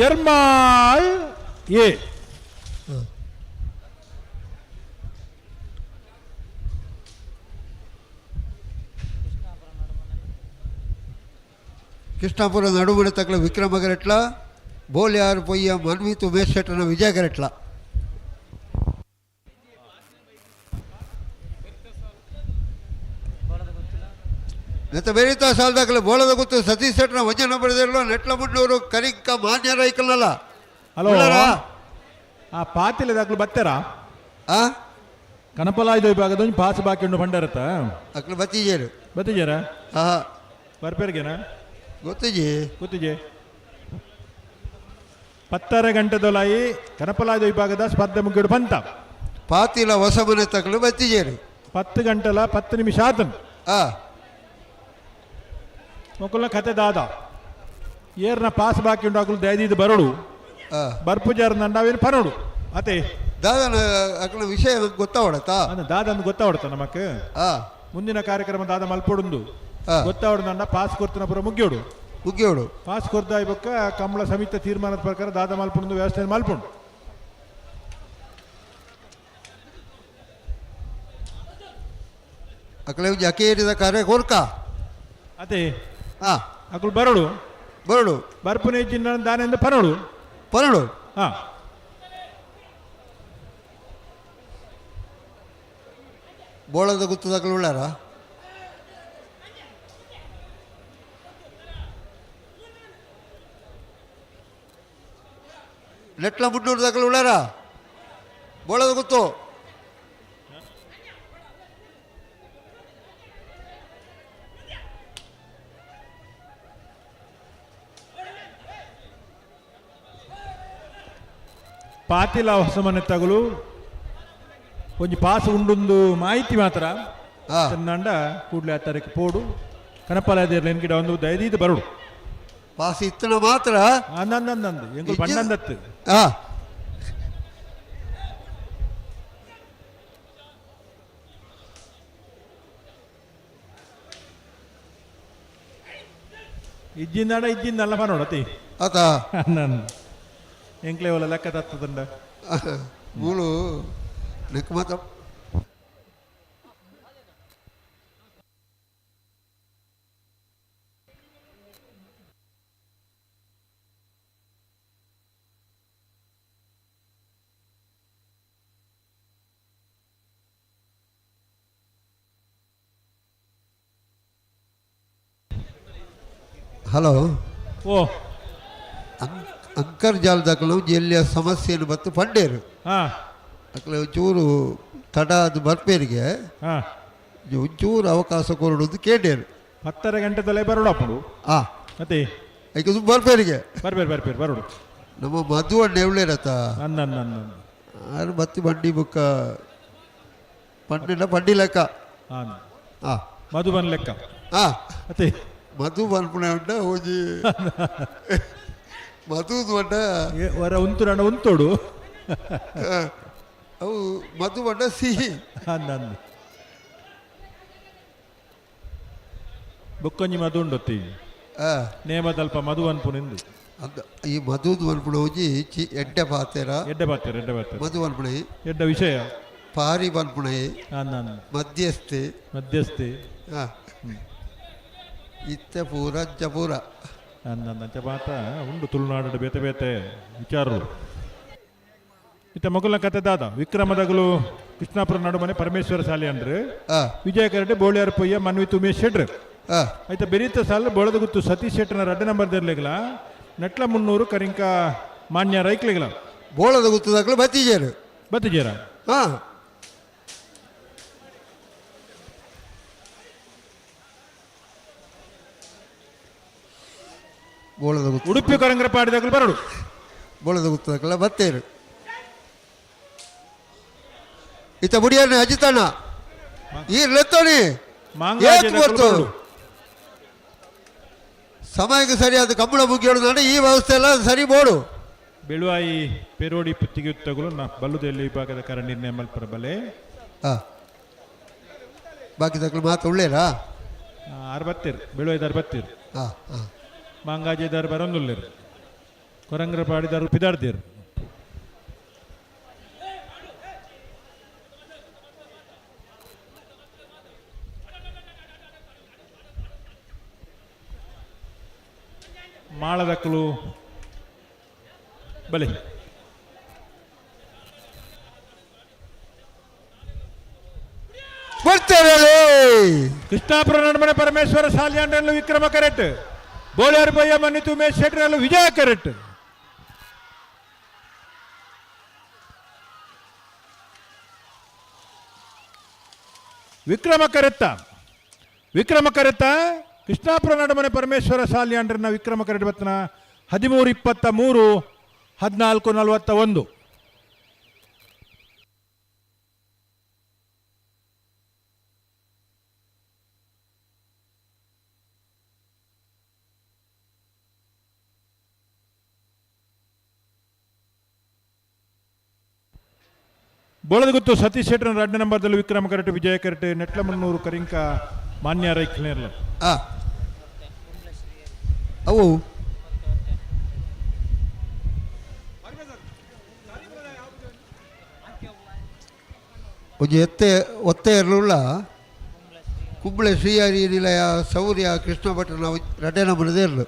ಎರ್ಮಾಳ್ ಎ ಕೃಷ್ಣಾಪುರ ನಡುಮನೆ ತಕ್ಕಲ ವಿಕ್ರಮ ಗರೆಟ್ಲ ಬೋಲ್ಯಾರ್ ಪೊಯ್ಯ ಮನ್ವಿತ್ ಉಮೇಶ್ ಶೆಟ್ಟನ ವಿಜಯ ಗರೆಟ್ಲ ನೆತ್ತ ಬೆರೀತಾ ಸಾಲದಾಗಲ ಬೋಳದ ಗೊತ್ತು ಸತೀಶ್ ಶೆಟ್ಟನ ವಜನ ಬರೆದಿರಲು ನೆಟ್ಲ ಮುನ್ನೂರು ಕರಿಕ ಮಾನ್ಯ ರೈಕಲ್ನಲ್ಲ ಹಲೋ ಆ ಪಾತಿಲದಾಗ್ಲು ಬತ್ತಾರ ಕನಪಲಾಯ್ದ ವಿಭಾಗದ ಒಂದು ಪಾಸ್ ಬಾಕಿ ಉಂಡು ಭಂಡಾರತ್ತ ಅಕ್ಲು ಬತ್ತಿಜೇರ ಬರ್ಪೇರ್ಗೆನಾ ಗೊತ್ತಿಜಿ 10 ಗಂಟೆದೊಲಾಯಿ ಕನಪಲಾಯ್ದ ವಿಭಾಗದ ಸ್ಪರ್ಧೆ ಮುಗಿಡು ಬಂತ ಪಾತಿಲ ಹೊಸ ಮನೆ ತಕ್ಕಲು ಬತ್ತಿಜೇರು 10 ಗಂಟೆಲ 10 ನಿಮಿಷ ಆತನು ಮೊಕಲ್ನ ಕತೆ ದಾದ ಏರ್ನ ಪಾಸ್ ಬಾಕಿ ಉಂಡು ಅಕಲು ದಯದಿದ್ದು ಬರೋಡು ಬರ್ಪುಜಾರ ನಂಡಾವೇನು ಪರೋಡು ಅತೆ ದಾದನ ಅಕಲ ವಿಷಯ ಗೊತ್ತಾವಡತಾ ದಾದಂದು ಗೊತ್ತಾವಡ್ತ ನಮಕ್ ಮುಂದಿನ ಕಾರ್ಯಕ್ರಮ ದಾದ ಮಲ್ಪೊಡುಂದು ಗೊತ್ತಾವಡು ನಂಡ ಪಾಸ್ ಕೊರ್ತನ ಪುರ ಮುಗ್ಯೋಡು ಪಾಸ್ ಕೊರ್ದ ಇಬಕ್ಕ ಕಂಬಳ ಸಮಿತಿ ತೀರ್ಮಾನದ ಪ್ರಕಾರ ದಾದ ಮಲ್ಪೊಂದು ವ್ಯವಸ್ಥೆ ಮಲ್ಪುಂಡು ಅಕಲೆ ಜಕೇರಿದ ಕಾರ್ಯ ಕೋರ್ಕ ಅದೇ ಅಕಲು ಬರೋಡು ಬರ್ಪುನ ಇಜ್ಜಿನ ದಾನೆಂದು ಪರೋಡು ಬೋಳದ ಗುತ್ತದಕಲು ಉಳ್ಳಾರ ನೆಟ್ಲ ಮುನ್ನೂರದಕಲು ಉಳ್ಳಾರ ಬೋಳದ ಗುತ್ತು ಪಾತಿಲ ಹೊಸ ಮನೆ ತಗಲು ಒಂಜಿ ಪಾಸ್ ಉಂಡೊಂದು ಮಾಹಿತಿ ಮಾತ್ರ ನಂಡ ಕೂಡ್ಲೆ ಆ ತರಕ್ಕೆ ಪೋಡು ಕನಪಲಾದೇರ್ಲ ಎನ್ಗಿಡ ಒಂದು ದಯದೀದು ಬರೋಡು ಪಾಸ್ ಇತ್ತನ ಮಾತ್ರ ಅಂದಂದು ಎಂಗು ಬಣ್ಣಂದತ್ತು ಇಜ್ಜಿಂದಲ್ಲ ಪರೋಡತಿ ಆತ ಎಂಕ್ಲೆ ಒಲ ಲೆಕ್ಕ ತತ್ತದಂಡ ಮೂಲು ಲೆಕ್ಕ ಮಾತ್ರ ಹಲೋ ಅಂತರ್ಜಾಲದಾಗಲು ಜಿಲ್ಲೆಯ ಸಮಸ್ಯೆಯನ್ನು ಬತ್ತು ಪಂಡೇರು ಅಕ್ಲೆ ಒಂಚೂರು ತಡ ಅದು ಬರ್ಪೇರಿಗೆ ಒಂಚೂರು ಅವಕಾಶ ಕೊರಡುದು ಕೇಳೇರು 10 ಗಂಟೆದಲ್ಲೇ ಬರೋಡು ಮತ್ತೆ ಈಗ ಬರ್ಪೇರಿಗೆ ಬರೋಡು ನಮ್ಮ ಮಧು ಅಣ್ಣ ಎವ್ಳೇರತ್ತ ಆರು ಬತ್ತಿ ಬಂಡಿ ಬುಕ್ಕ ಪಂಡಿ ಲೆಕ್ಕ ಮಧುಬನ್ ಲೆಕ್ಕ ಮತ್ತೆ ಮಧು ಬನ್ಪುಣೆ ಉಂಟ ಹೋಗಿ ಮಧುದು ಬಂಡ ವರ ಉಂತುರಣ್ಣ ಉಂತೋಡು ಅವು ಮಧು ಬಂಡ ಸಿಹಿ ಬೊಕ್ಕೊಂಜಿ ಮಧು ಉಂಡೊತ್ತಿ ನೇಮದಲ್ಪ ಮಧು ಅನ್ಪುನೆಂದು ಈ ಮಧುದು ಅನ್ಪುಣ ಹೋಗಿ ಎಡ್ಡೆ ಪಾತೆರ ಮಧು ಅನ್ಪುಣೆ ಎಡ್ಡ ವಿಷಯ ಪಾರಿ ಬನ್ಪುಣೆ ಮಧ್ಯಸ್ಥೆ ಇತ್ತೆ ಪೂರ ಜಪೂರ ಅಂದಂಚ ಮಾತ ಉಂಡು ತುಳುನಾಡು ಬೇತೆ ಬೇತೆ ವಿಚಾರರು ಇತ್ತ ಮೊಗಲ್ನ ಕತೆ ದಾದ ವಿಕ್ರಮದಗಲು ಕೃಷ್ಣಾಪುರ ನಡುಮನೆ ಪರಮೇಶ್ವರ ಶಾಲೆ ಅಂದ್ರೆ ವಿಜಯ ಕರಟೆ ಬೋಳಿಯಾರ ಪೊಯ್ಯ ಮನ್ವಿತ್ ಉಮೇಶ್ ಶೆಟ್ರ್ ಆಯ್ತಾ ಬೆರೀತ ಸಾಲ ಬೋಳದ ಗುತ್ತು ಸತೀಶ್ ಶೆಟ್ಟನ ರಡ್ಡ ನಂಬರ್ ಇರ್ಲಿಲ್ಲ ನೆಟ್ಲ 300 ಕರಿಂಕ ಮಾನ್ಯ ರೈಕ್ಲಿಗಳ ಬೋಳದ ಗುತ್ತದಾಗಲು ಬತ್ತಿಜೇರ ಬೋಳದ ಗುತ್ತು ಉಡುಪಿ ಕರಂಗರ ಪಾಡಿದಾಗಲು ಬರಡು ಬೋಳದ ಗುತ್ತದಾಗಲ ಬತ್ತೇರು ಇತ್ತ ಬುಡಿಯನ್ನ ಅಜಿತಣ್ಣ ಈ ಲೆತ್ತೋಣಿ ಸಮಯಕ್ಕೆ ಸರಿಯಾದ ಕಂಬಳ ಮುಗಿಯೋದು ಈ ವ್ಯವಸ್ಥೆ ಎಲ್ಲ ಸರಿ ಬೋಡು ಬೆಳುವಾಯಿ ಪೆರೋಡಿ ಪುತ್ತಿಗೆತ್ತಗಳು ಬಲ್ಲುದಲ್ಲಿ ವಿಭಾಗದ ಕರ ನಿರ್ಣಯ ಮಲ್ಪರಬಲೆ ಬಾಕಿ ತಕ್ಕಲು ಮಾತು ಉಳ್ಳೇರಾ 60 ಬೆಳುವಾಯಿದ 60 ಮಾಂಗಾಜೆದಾರ್ ಬರೊಂದುಲ್ಲೇರು ಕೊರಂಗ್ರ ಪಾಡಿದಾರು ಪಿದಾರ್ದೇರು ಮಾಳದಕ್ಕಲು ಬಲೆ ಕೃಷ್ಣಾಪುರ ನಡುಮನೆ ಪರಮೇಶ್ವರ ಸಾಲ್ಯಾಂಡ್ರಲ್ಲೂ ವಿಕ್ರಮ ಕರೆಟ್ ಬೋಳಾರ್ ಬಯ್ಯ ಮನ್ನಿತು ಉಮೇಶ್ ಶೆಟ್ರಲ್ಲೂ ವಿಜಯ ಕರೆಟ್ ವಿಕ್ರಮ ಕರೆತ್ತ ಕೃಷ್ಣಾಪುರ ನಡುಮನೆ ಪರಮೇಶ್ವರ ಸಾಲ್ಯಾಂಡ್ರನ ವಿಕ್ರಮ ಕರೆಟ್ ಬತ್ತನ 13-23 14-41 ಬೋಳದಗುತ್ತು ಸತೀಶ್ ಶೆಟ್ಟರ್ 2 ನಂಬರ್ದಲ್ಲಿ ವಿಕ್ರಮ ಕರೆಟ್ ವಿಜಯ ಕರೆಟ್ ನೆಟ್ಲಮನ್ನೂರು ಕರಿಂಕ ಮಾನ್ಯ ರೈಕ್ಲೇರ್ಲ ಅವು ಒತ್ತೆ ಇರಲಿಲ್ಲ ಕುಂಬಳೆ ಶ್ರೀಹರಿ ನಿಲಯ ಸೌರ್ಯ ಕೃಷ್ಣ ಭಟ್ಟ ರಡ್ಡೆ ನಮ್ಮನದೇ ಇರಲು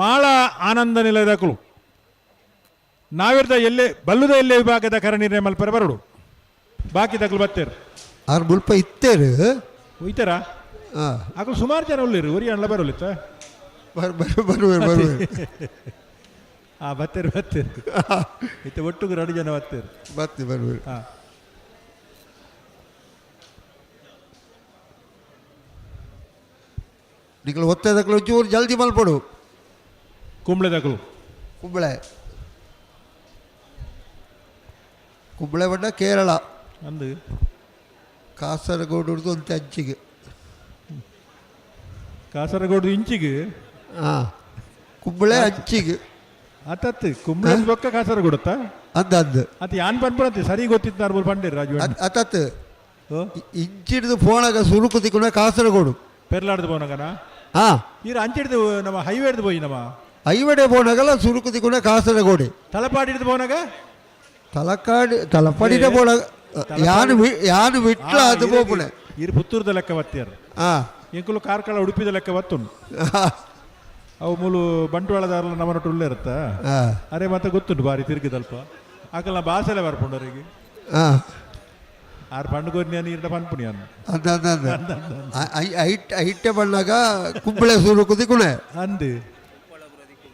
ಮಾಳ ಆನಂದ ನಿಲಯದಕ್ಕಳು ನಾವಿರ್ದ ಎಲ್ಲೇ ಬಲ್ಲುದ ಎಲ್ಲೇ ವಿಭಾಗದ ಕರ ನಿರ್ಣಯ ಮಲ್ಪರ ಬರಡು ಬಾಕಿ ತಗಲು ಬತ್ತೇರು ಆರು ಮುಲ್ಪ ಇತ್ತೇರು ಒಯ್ತಾರ ಆಕಳು ಸುಮಾರು ಜನ ಉಳ್ಳಿರು ಒರಿ ಅಣ್ಣ ಬರೋಲಿತ್ತ ಬತ್ತೇರು ಇತ್ತ ಒಟ್ಟಿಗೆ 2 ಜನ ಬತ್ತೇರು ಬರುವರು ನಿಗಳು ಒತ್ತದಕ್ಕಳು ಚೂರು ಜಲ್ದಿ ಮಲ್ಪಡು ಕುಂಬಳೆದಕ್ಕಳು ಕುಂಬಳೆ ಬಣ್ಣ ಕೇರಳ ಅಂದು ಕಾಸರಗೋಡು ಒಂದು ಅಂಚಿಗೆ ಕಾಸರಗೋಡು ಇಂಚಿಗೆ ಕುಂಬಳೆ ಅಂಚಿಗೆ ಅತ್ತತ್ತು ಕುಂಬಳೆ ಬೊಕ್ಕ ಕಾಸರಗೋಡುತ್ತಾ ಅಂದು ಅದು ಯಾನ್ ಪಂಪಡತ್ತೆ ಸರಿ ಗೊತ್ತಿತ್ತು ನಾರ್ಮಲ್ ಪಂಡೇರು ರಾಜು ಅತ್ತತ್ತು ಇಂಚಿಡ್ದು ಫೋನಾಗ ಸುರುಕು ತಿಕ್ಕೊಂಡ ಕಾಸರಗೋಡು ಪೆರ್ಲಾಡ್ದು ಪೋನಾಗನ ಈರ ಅಂಚಿಡ್ದು ನಮ್ಮ ಹೈವೇಡ್ದು போய் ನಮ್ಮ ಹೈವೇಡೆ போனாಗಲ್ಲ ಸುರುಕು ತಿಕ್ಕೊಂಡ ಕಾಸರಗೋಡು ತಲಪಾಡಿಡ್ದು போனாಗ ತಲಪಾಡಿಡೆ போனாಗ ಯಾನು ವಿಟ್ಲ ಅದು ಬೋಪುಣೆ ಇರು ಪುತ್ತೂರ್ದ ಲೆಕ್ಕ ಬತ್ತಿಯಾರು ಎಂಕುಲು ಕಾರ್ಕಳ ಉಡುಪಿದ ಲೆಕ್ಕ ಬತ್ತುಂಡು ಅವು ಮೂಲು ಬಂಟ್ವಾಳದಾರಲ್ಲ ನಮ್ಮನೊಟ್ಟು ಉಳ್ಳೇ ಇರುತ್ತಾ ಅರೆ ಮತ್ತೆ ಗೊತ್ತುಂಟು ಬಾರಿ ತಿರುಗಿದಲ್ಪ ಆಕಲ್ಲ ನಾ ಭಾಷೆಲೆ ಬರ್ಕೊಂಡವರಿಗೆ ಆರು ಪಂಡುಗೋರಿ ನೀರಿನ ಪನ್ಪುಣಿ ಐಟೆ ಬಣ್ಣಾಗ ಕುಂಬಳೆ ಸುರು ಕುದಿಕುಣೆ ಅಂದು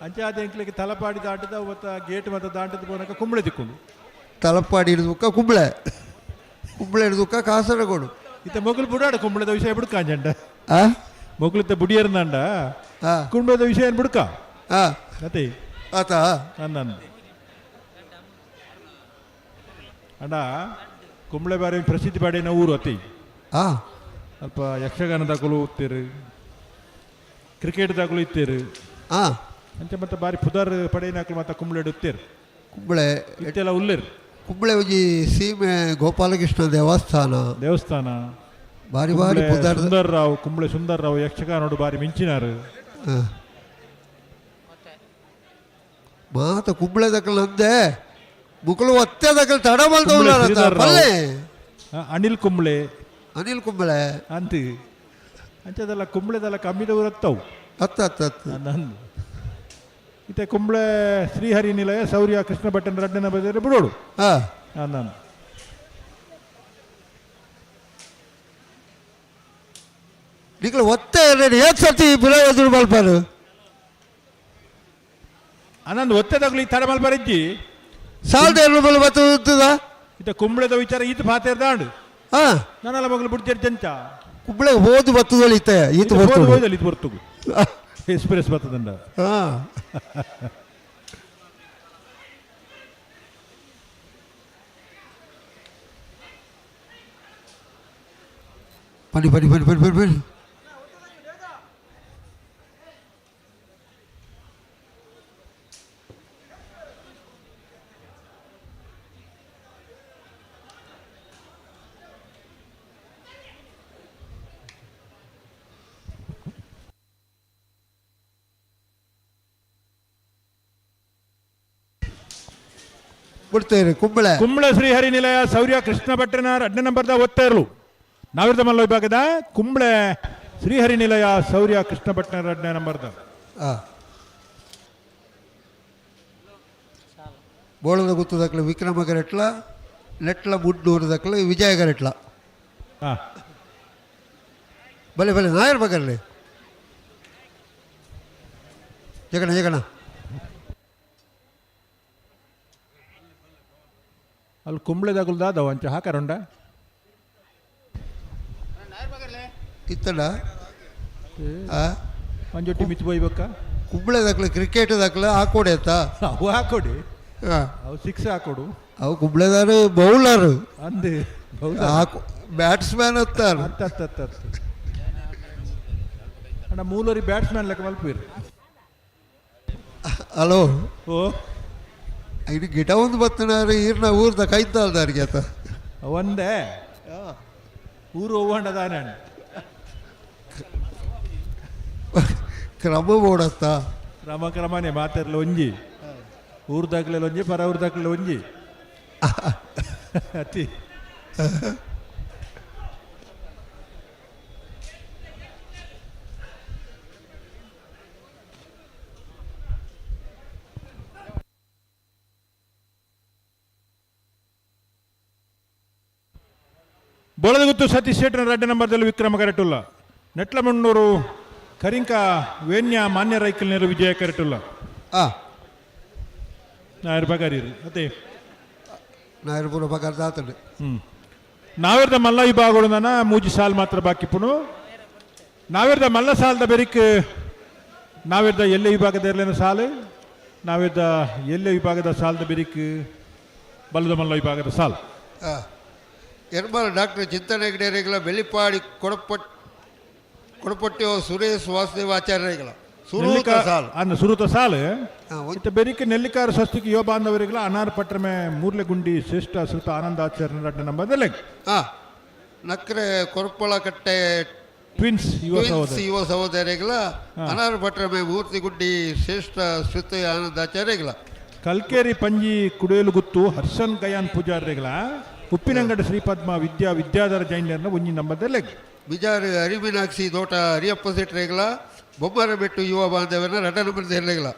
ಅಂಚೆ ಆದ ಎಂಕ್ಲಿಗೆ ತಲಪಾಡಿ ದಾಟಿದ ಅವತ್ತ ಗೇಟ್ ಮತ್ತೆ ದಾಟಿದ போனாಕ ಕುಂಬಳೆ ತಿಕ್ಕೊಂಡು ತಲಪಾಡಿ ಹಿಡಿದುಕ್ಕ ಕುಂಬಳೆ ಹಿಡಿದುಕ್ಕ ಕಾಸರಗೋಡು ಇತ್ತ ಮೊಗಲು ಬುಡಾಡ ಕುಂಬಳದ ವಿಷಯ ಬಿಡ್ಕಾಂಜಂಡ ಮೊಗಲಿತ್ತ ಬುಡಿಯರ್ನಂಡ ಕುಂಬಳದ ವಿಷಯ ಬಿಡ್ಕ ಅದೇ ಆತ ಅಂದ ಅಂಡ ಕುಂಬಳೆ ಬಾರಿ ಪ್ರಸಿದ್ಧಿ ಪಾಡಿನ ಊರು ಅತಿ ಸ್ವಲ್ಪ ಯಕ್ಷಗಾನದಾಗಲು ಇತ್ತೇರು ಕ್ರಿಕೆಟ್ದಾಗಲು ಇತ್ತೇರು ಅಂಚೆ ಮತ್ತೆ ಬಾರಿ ಪುದರ್ ಪಡೆಯನಾಕಲು ಮತ್ತೆ ಕುಂಬಳೆ ಇಡುತ್ತೇರು ಕುಂಬಳೆ ಇತ್ತೆಲ್ಲ ಉಳ್ಳೇರು ಕುಂಬಳೆ ಒಂಜಿ ಸೀಮೆ ಗೋಪಾಲಕೃಷ್ಣ ದೇವಸ್ಥಾನ ಬಾರಿ ಬಾರಿ ಸುಂದರ್ರಾವ್ ಕುಂಬಳೆ ಸುಂದರ್ರಾವ್ ಯಕ್ಷಗಾನೋಡು ಬಾರಿ ಮಿಂಚಿನಾರು ಮಾತ ಕುಂಬಳೆ ದಕ್ಕಲ್ ಅಂದೆ ಮುಕ್ಕಳು ಒತ್ತೆ ದಕ್ಕಲ್ ತಡ ಬಲ್ಲೆ ಅನಿಲ್ ಕುಂಬಳೆ ಅಂತ ಅಂಚದಲ್ಲ ಕುಂಬಳೆದೆಲ್ಲ ಕಮ್ಮಿದ ಊರತ್ತವು ನಂದು ಇತ್ತೆ ಕುಂಬಳೆ ಶ್ರೀಹರಿ ನಿಲಯ ಸೌರ್ಯ ಕೃಷ್ಣ ಭಟ್ಟನ ರಡ್ಡನ ಬದಿಯಲ್ಲಿ ಬಿಡೋಡು ನಾನು ನಿಖಲು ಒತ್ತೆ ಏಕ್ ಸರ್ತಿ ಬಿಡೋದು ಮಲ್ಪಾರು ಅನ್ನೊಂದು ಒತ್ತೆದಾಗಲಿ ತಡ ಮಲ್ಪಾರಿಜ್ಜಿ ಸಾಲದ ಎಲ್ಲ ಬರ್ತದ ಇತ್ತ ಕುಂಬಳೆದ ವಿಚಾರ ಈತ ಪಾತೇರ್ದಾಂಡು ನನ್ನೆಲ್ಲ ಮಗಳು ಬಿಡ್ತೀರಿ ಜಂಚ ಕುಂಬಳೆ ಹೋದು ಬತ್ತದಲ್ಲಿ ಇತ್ತೆ ಈತ ಹೋದಲ್ಲಿ ಇದು ಬರ್ತುಗು ಎಕ್ಸ್ಪ್ರೆಸ್ ಬರ್ತದಂಡ ಬನ್ನಿ ಬನ್ನಿ ಬನ್ನಿ ಬನ್ನಿ ಬನ್ನಿ ಬನ್ನಿ. ಬಿಡ್ತೇವೆ ಕುಂಬಳೆ ಕುಂಬಳೆ ಶ್ರೀಹರಿ ನಿಲಯ ಶೌರ್ಯ ಕೃಷ್ಣ ಭಟ್ರನ 2ನೇ ನಂಬರ್ದ ಓದ್ತಾ ಇರಲು ನಾವಿರ್ದ ಮಲ್ಲ ವಿಭಾಗದ ಕುಂಬಳೆ ಶ್ರೀಹರಿ ನಿಲಯ ಶೌರ್ಯ ಕೃಷ್ಣ ಭಟ್ರನ 2ನೇ ನಂಬರ್ದ ಬೋಳದ ಗುತ್ತದಕ್ಲೆ ವಿಕ್ರಮ ಗರೆಟ್ಲ ನೆಟ್ಲ ಮುಡ್ನೂರದಕ್ಲೆ ವಿಜಯ ಗರೆಟ್ಲ ಬಲೆ ಬಲೆ ನಾಯರ್ ಬಗರ್ಲಿ ಜಗಣ ಜಗಣ ಅಲ್ಲಿ ಕುಂಬಳೆದಾಗುಲ್ದಾದ ಒಂಚ ಹಾಕಾರುಂಡ ಇತ್ತಡ ಒಂಜೊಟ್ಟಿ ಮಿಚ್ಚಿ ಬೈಬೇಕ ಕುಂಬಳೆದಾಕ್ಲೆ ಕ್ರಿಕೆಟ್ ದಾಕ್ಲೆ ಹಾಕೊಡಿ ಆಯ್ತ ಅವು ಹಾಕೊಡಿ ಅವು 6 ಹಾಕೊಡು ಅವು ಕುಂಬಳೆದಾರು ಬೌಲರ್ ಅಂದೆ ಬ್ಯಾಟ್ಸ್ಮ್ಯಾನ್ ಹತ್ತಾರ ಅಣ್ಣ ಮೂಲರಿ ಬ್ಯಾಟ್ಸ್ಮ್ಯಾನ್ ಲೆಕ್ಕ ಮಲ್ಪೀರಿ ಹಲೋ ಓ ಇದು ಗಿಡ ಒಂದು ಬತ್ತನಾರು ಈರ್ನ ಊರ್ದ ಕೈತಾಳ್ದಾರಿಗೆ ಆತ ಒಂದೇ ಊರು ಹೋಗಂಡದಾನೆ ಕ್ರಮ ಬೋಡತ್ತ ಕ್ರಮನೇ ಮಾತಾಡ್ಲ ಒಂಜಿ ಊರ್ದಾಗ್ಲೆಲ್ಲ ಒಂಜಿ ಪರ ಊರ್ದಾಗ್ಲೆಲ್ಲ ಒಂಜಿ ಅತಿ ಬೋಳದಗುತ್ತು ಸತೀಶ್ ಶೆಟ್ಟರ 2ನೇ ನಂಬರ್ದಲ್ಲಿ ವಿಕ್ರಮ ಕರೆಟುಲ್ಲ ನೆಟ್ಲಮಣ್ಣೂರು ಕರಿಂಕ ವೇಣ್ಯ ಮಾನ್ಯ ರೈಕಲ್ ನೇರು ವಿಜಯ ಕರೆಟುಲ್ಲ ನಾಯರ್ ಬಗಾರಿ ಮತ್ತೆ ನಾಯರ್ ಪೂರ ಬಗಾರ್ ದಾತಂಡೆ ನಾವೇರ್ದ ಮಲ್ಲ ವಿಭಾಗಗಳು ನನ್ನ ಮೂಜಿ ಸಾಲ್ ಮಾತ್ರ ಬಾಕಿಪ್ಪುನು ನಾವೇರ್ದ ಮಲ್ಲ ಸಾಲದ ಬೆರಿಕ್ ನಾವೇರ್ದ ಎಲ್ಲೆ ವಿಭಾಗದ ಎರಲೇನ ಸಾಲು ನಾವೇರ್ದ ಎಲ್ಲೆ ವಿಭಾಗದ ಸಾಲದ ಬೆರಿಕ್ ಬಲ್ಲದ ಮಲ್ಲ ವಿಭಾಗದ ಸಾಲು ಎರ್ಮಾಲ ಡಾಕ್ಟರ್ ಚಿಂತನೆಗಡೆಗಳ ಬೆಳ್ಳಿಪಾಡಿ ಕೊಡಪಟ್ಟಿಯೋ ಸುರೇಶ್ ವಾಸುದೇವ ಆಚಾರ್ಯಗಳ ಸುರುತ ಸಾಲು ಇತ್ತ ಬೆರಿಕೆ ನೆಲ್ಲಿಕಾರ ಸ್ವಸ್ತಿಗೆ ಯುವ ಬಾಂಧವರಿಗಳ ಅನಾರ ಪಟ್ರಮೆ ಮೂರ್ಲೆಗುಂಡಿ ಶ್ರೇಷ್ಠ ಶ್ರುತ ಆನಂದಾಚಾರ್ಯ 2ನೇ ನಂಬರ್ದಲ್ಲಿ ನಕ್ರೆ ಕೊರಪಳ ಕಟ್ಟೆ ಟ್ವಿನ್ಸ್ ಯುವ ಸಹೋದರಿಗಳ ಅನಾರ ಪಟ್ರಮೆ ಮೂರ್ತಿಗುಂಡಿ ಶ್ರೇಷ್ಠ ಶ್ರುತ ಆನಂದಾಚಾರ್ಯಗಳ ಕಲ್ಕೇರಿ ಪಂಜಿ ಕುಡಿಯಲು ಗುತ್ತು ಹರ್ಷನ್ ಗಯಾನ್ ಪೂಜಾರಿಗಳ ಉಪ್ಪಿನಂಗಡ ಶ್ರೀಪದ್ಮ ವಿದ್ಯಾಧರ ಜೈನ್ಯರ್ನ ಒಂಜಿ ನಂಬರ್ದಲ್ಲಿ ಬಿಜಾರ್ ಹರಿಮೀನಾಕ್ಷಿ ತೋಟ ಹರಿಯಪ್ಪ ಸೆಟ್ರೆಗಳ ಬೊಮ್ಮರ ಬೆಟ್ಟು ಯುವ ಬಾಂಧವನ 2ನೇ ನಂಬರ್ ಸೇರ್ಲೆಗಳ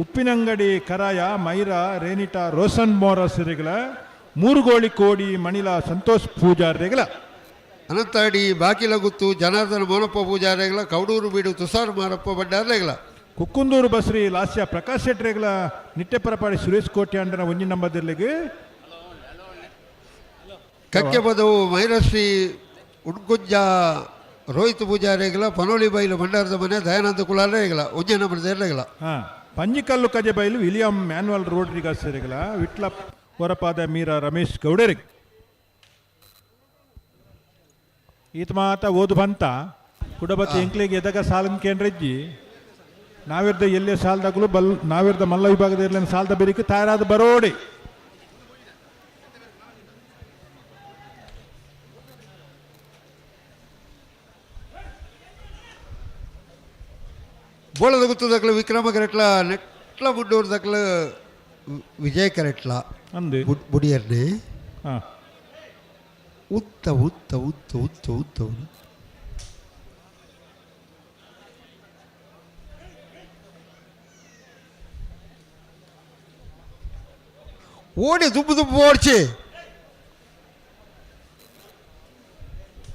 ಉಪ್ಪಿನಂಗಡಿ ಕರಾಯ ಮೈರಾ ರೇನಿಟಾ ರೋಷನ್ ಮೋರಸ್ಗಳ ಮೂರುಗೋಳಿ ಕೋಡಿ ಮಣಿಲ ಸಂತೋಷ್ ಪೂಜಾರಿಗಳ ಅನಂತಾಡಿ ಬಾಕಿಲಗುತ್ತು ಜನಾರ್ದನ ಮೋನಪ್ಪ ಪೂಜಾರಿಗಳ ಕೌಡೂರು ಬೀಡು ತುಷಾರ್ ಮಾರಪ್ಪ ಭಂಡಾರಗಳ ಕುಕ್ಕುಂದೂರು ಬಸ್ರಿ ಲಾಸ್ಯ ಪ್ರಕಾಶ್ ಶೆಟ್ರೆಗಳ ನಿಟ್ಟೆಪರಪಾಡಿ ಸುರೇಶ್ ಕೋಟ್ಯಾಂಡನ ಒಂಜಿ ನಂಬರ್ದಲ್ಲಿಗೆ ಕಕ್ಕೆ ಪದವು ಮೈರಶ್ರೀ ಉಡ್ಗುಂಜ ರೋಹಿತ್ ಪೂಜಾರಿಗಳ ಪನೋಳಿ ಬೈಲು ಭಂಡಾರದ ಮನೆ ದಯಾನಂದ ಕುಲಾರಗಳ ಒಂಜಿ ನಂಬರ್ ಸೇರ್ಲೆಗಳ ಪಂಜಿಕಲ್ಲು ಕಜೆ ಬೈಲು William manual Rodriguez ಸೇರಿಗಳ Vitla ಹೊರಪಾದ Meera Ramesh ಗೌಡರಿಗೆ ಈತ ಮಾತ ಓದು ಬಂತ ಕುಡಬತ್ತಿ ಎಂಕ್ಲಿಗೆ ಎದಾಗ ಸಾಲನ್ ಕೇಂದ್ರಜ್ಜಿ ನಾವಿರ್ದ ಎಲ್ಲೇ ಸಾಲದಾಗಲು ನಾವಿರ್ದ ಮಲ್ಲ ವಿಭಾಗದ ಎಲ್ಲೇನು ಸಾಲದ ಬೆರಿಕೆ ತಯಾರಾದ ಬರೋಡಿ ಬೋಳದ ಗುತ್ತದಕ್ಲು ವಿಕ್ರಮ ಕರೆಟ್ಲ ನೆಟ್ಲ ಮುಡ್ಡೂರ್ದಕ್ಲು ವಿಜಯ ಕರೆಟ್ಲ ಅಂದೆ ಬುಡಿಯರ್ನೆ ಉತ್ತ ಉತ್ತ ಉತ್ತ ಉತ್ತ ಉತ್ತ ಓಡಿ ದುಬ್ಬು ದುಬ್ಬು ಓಡ್ಚಿ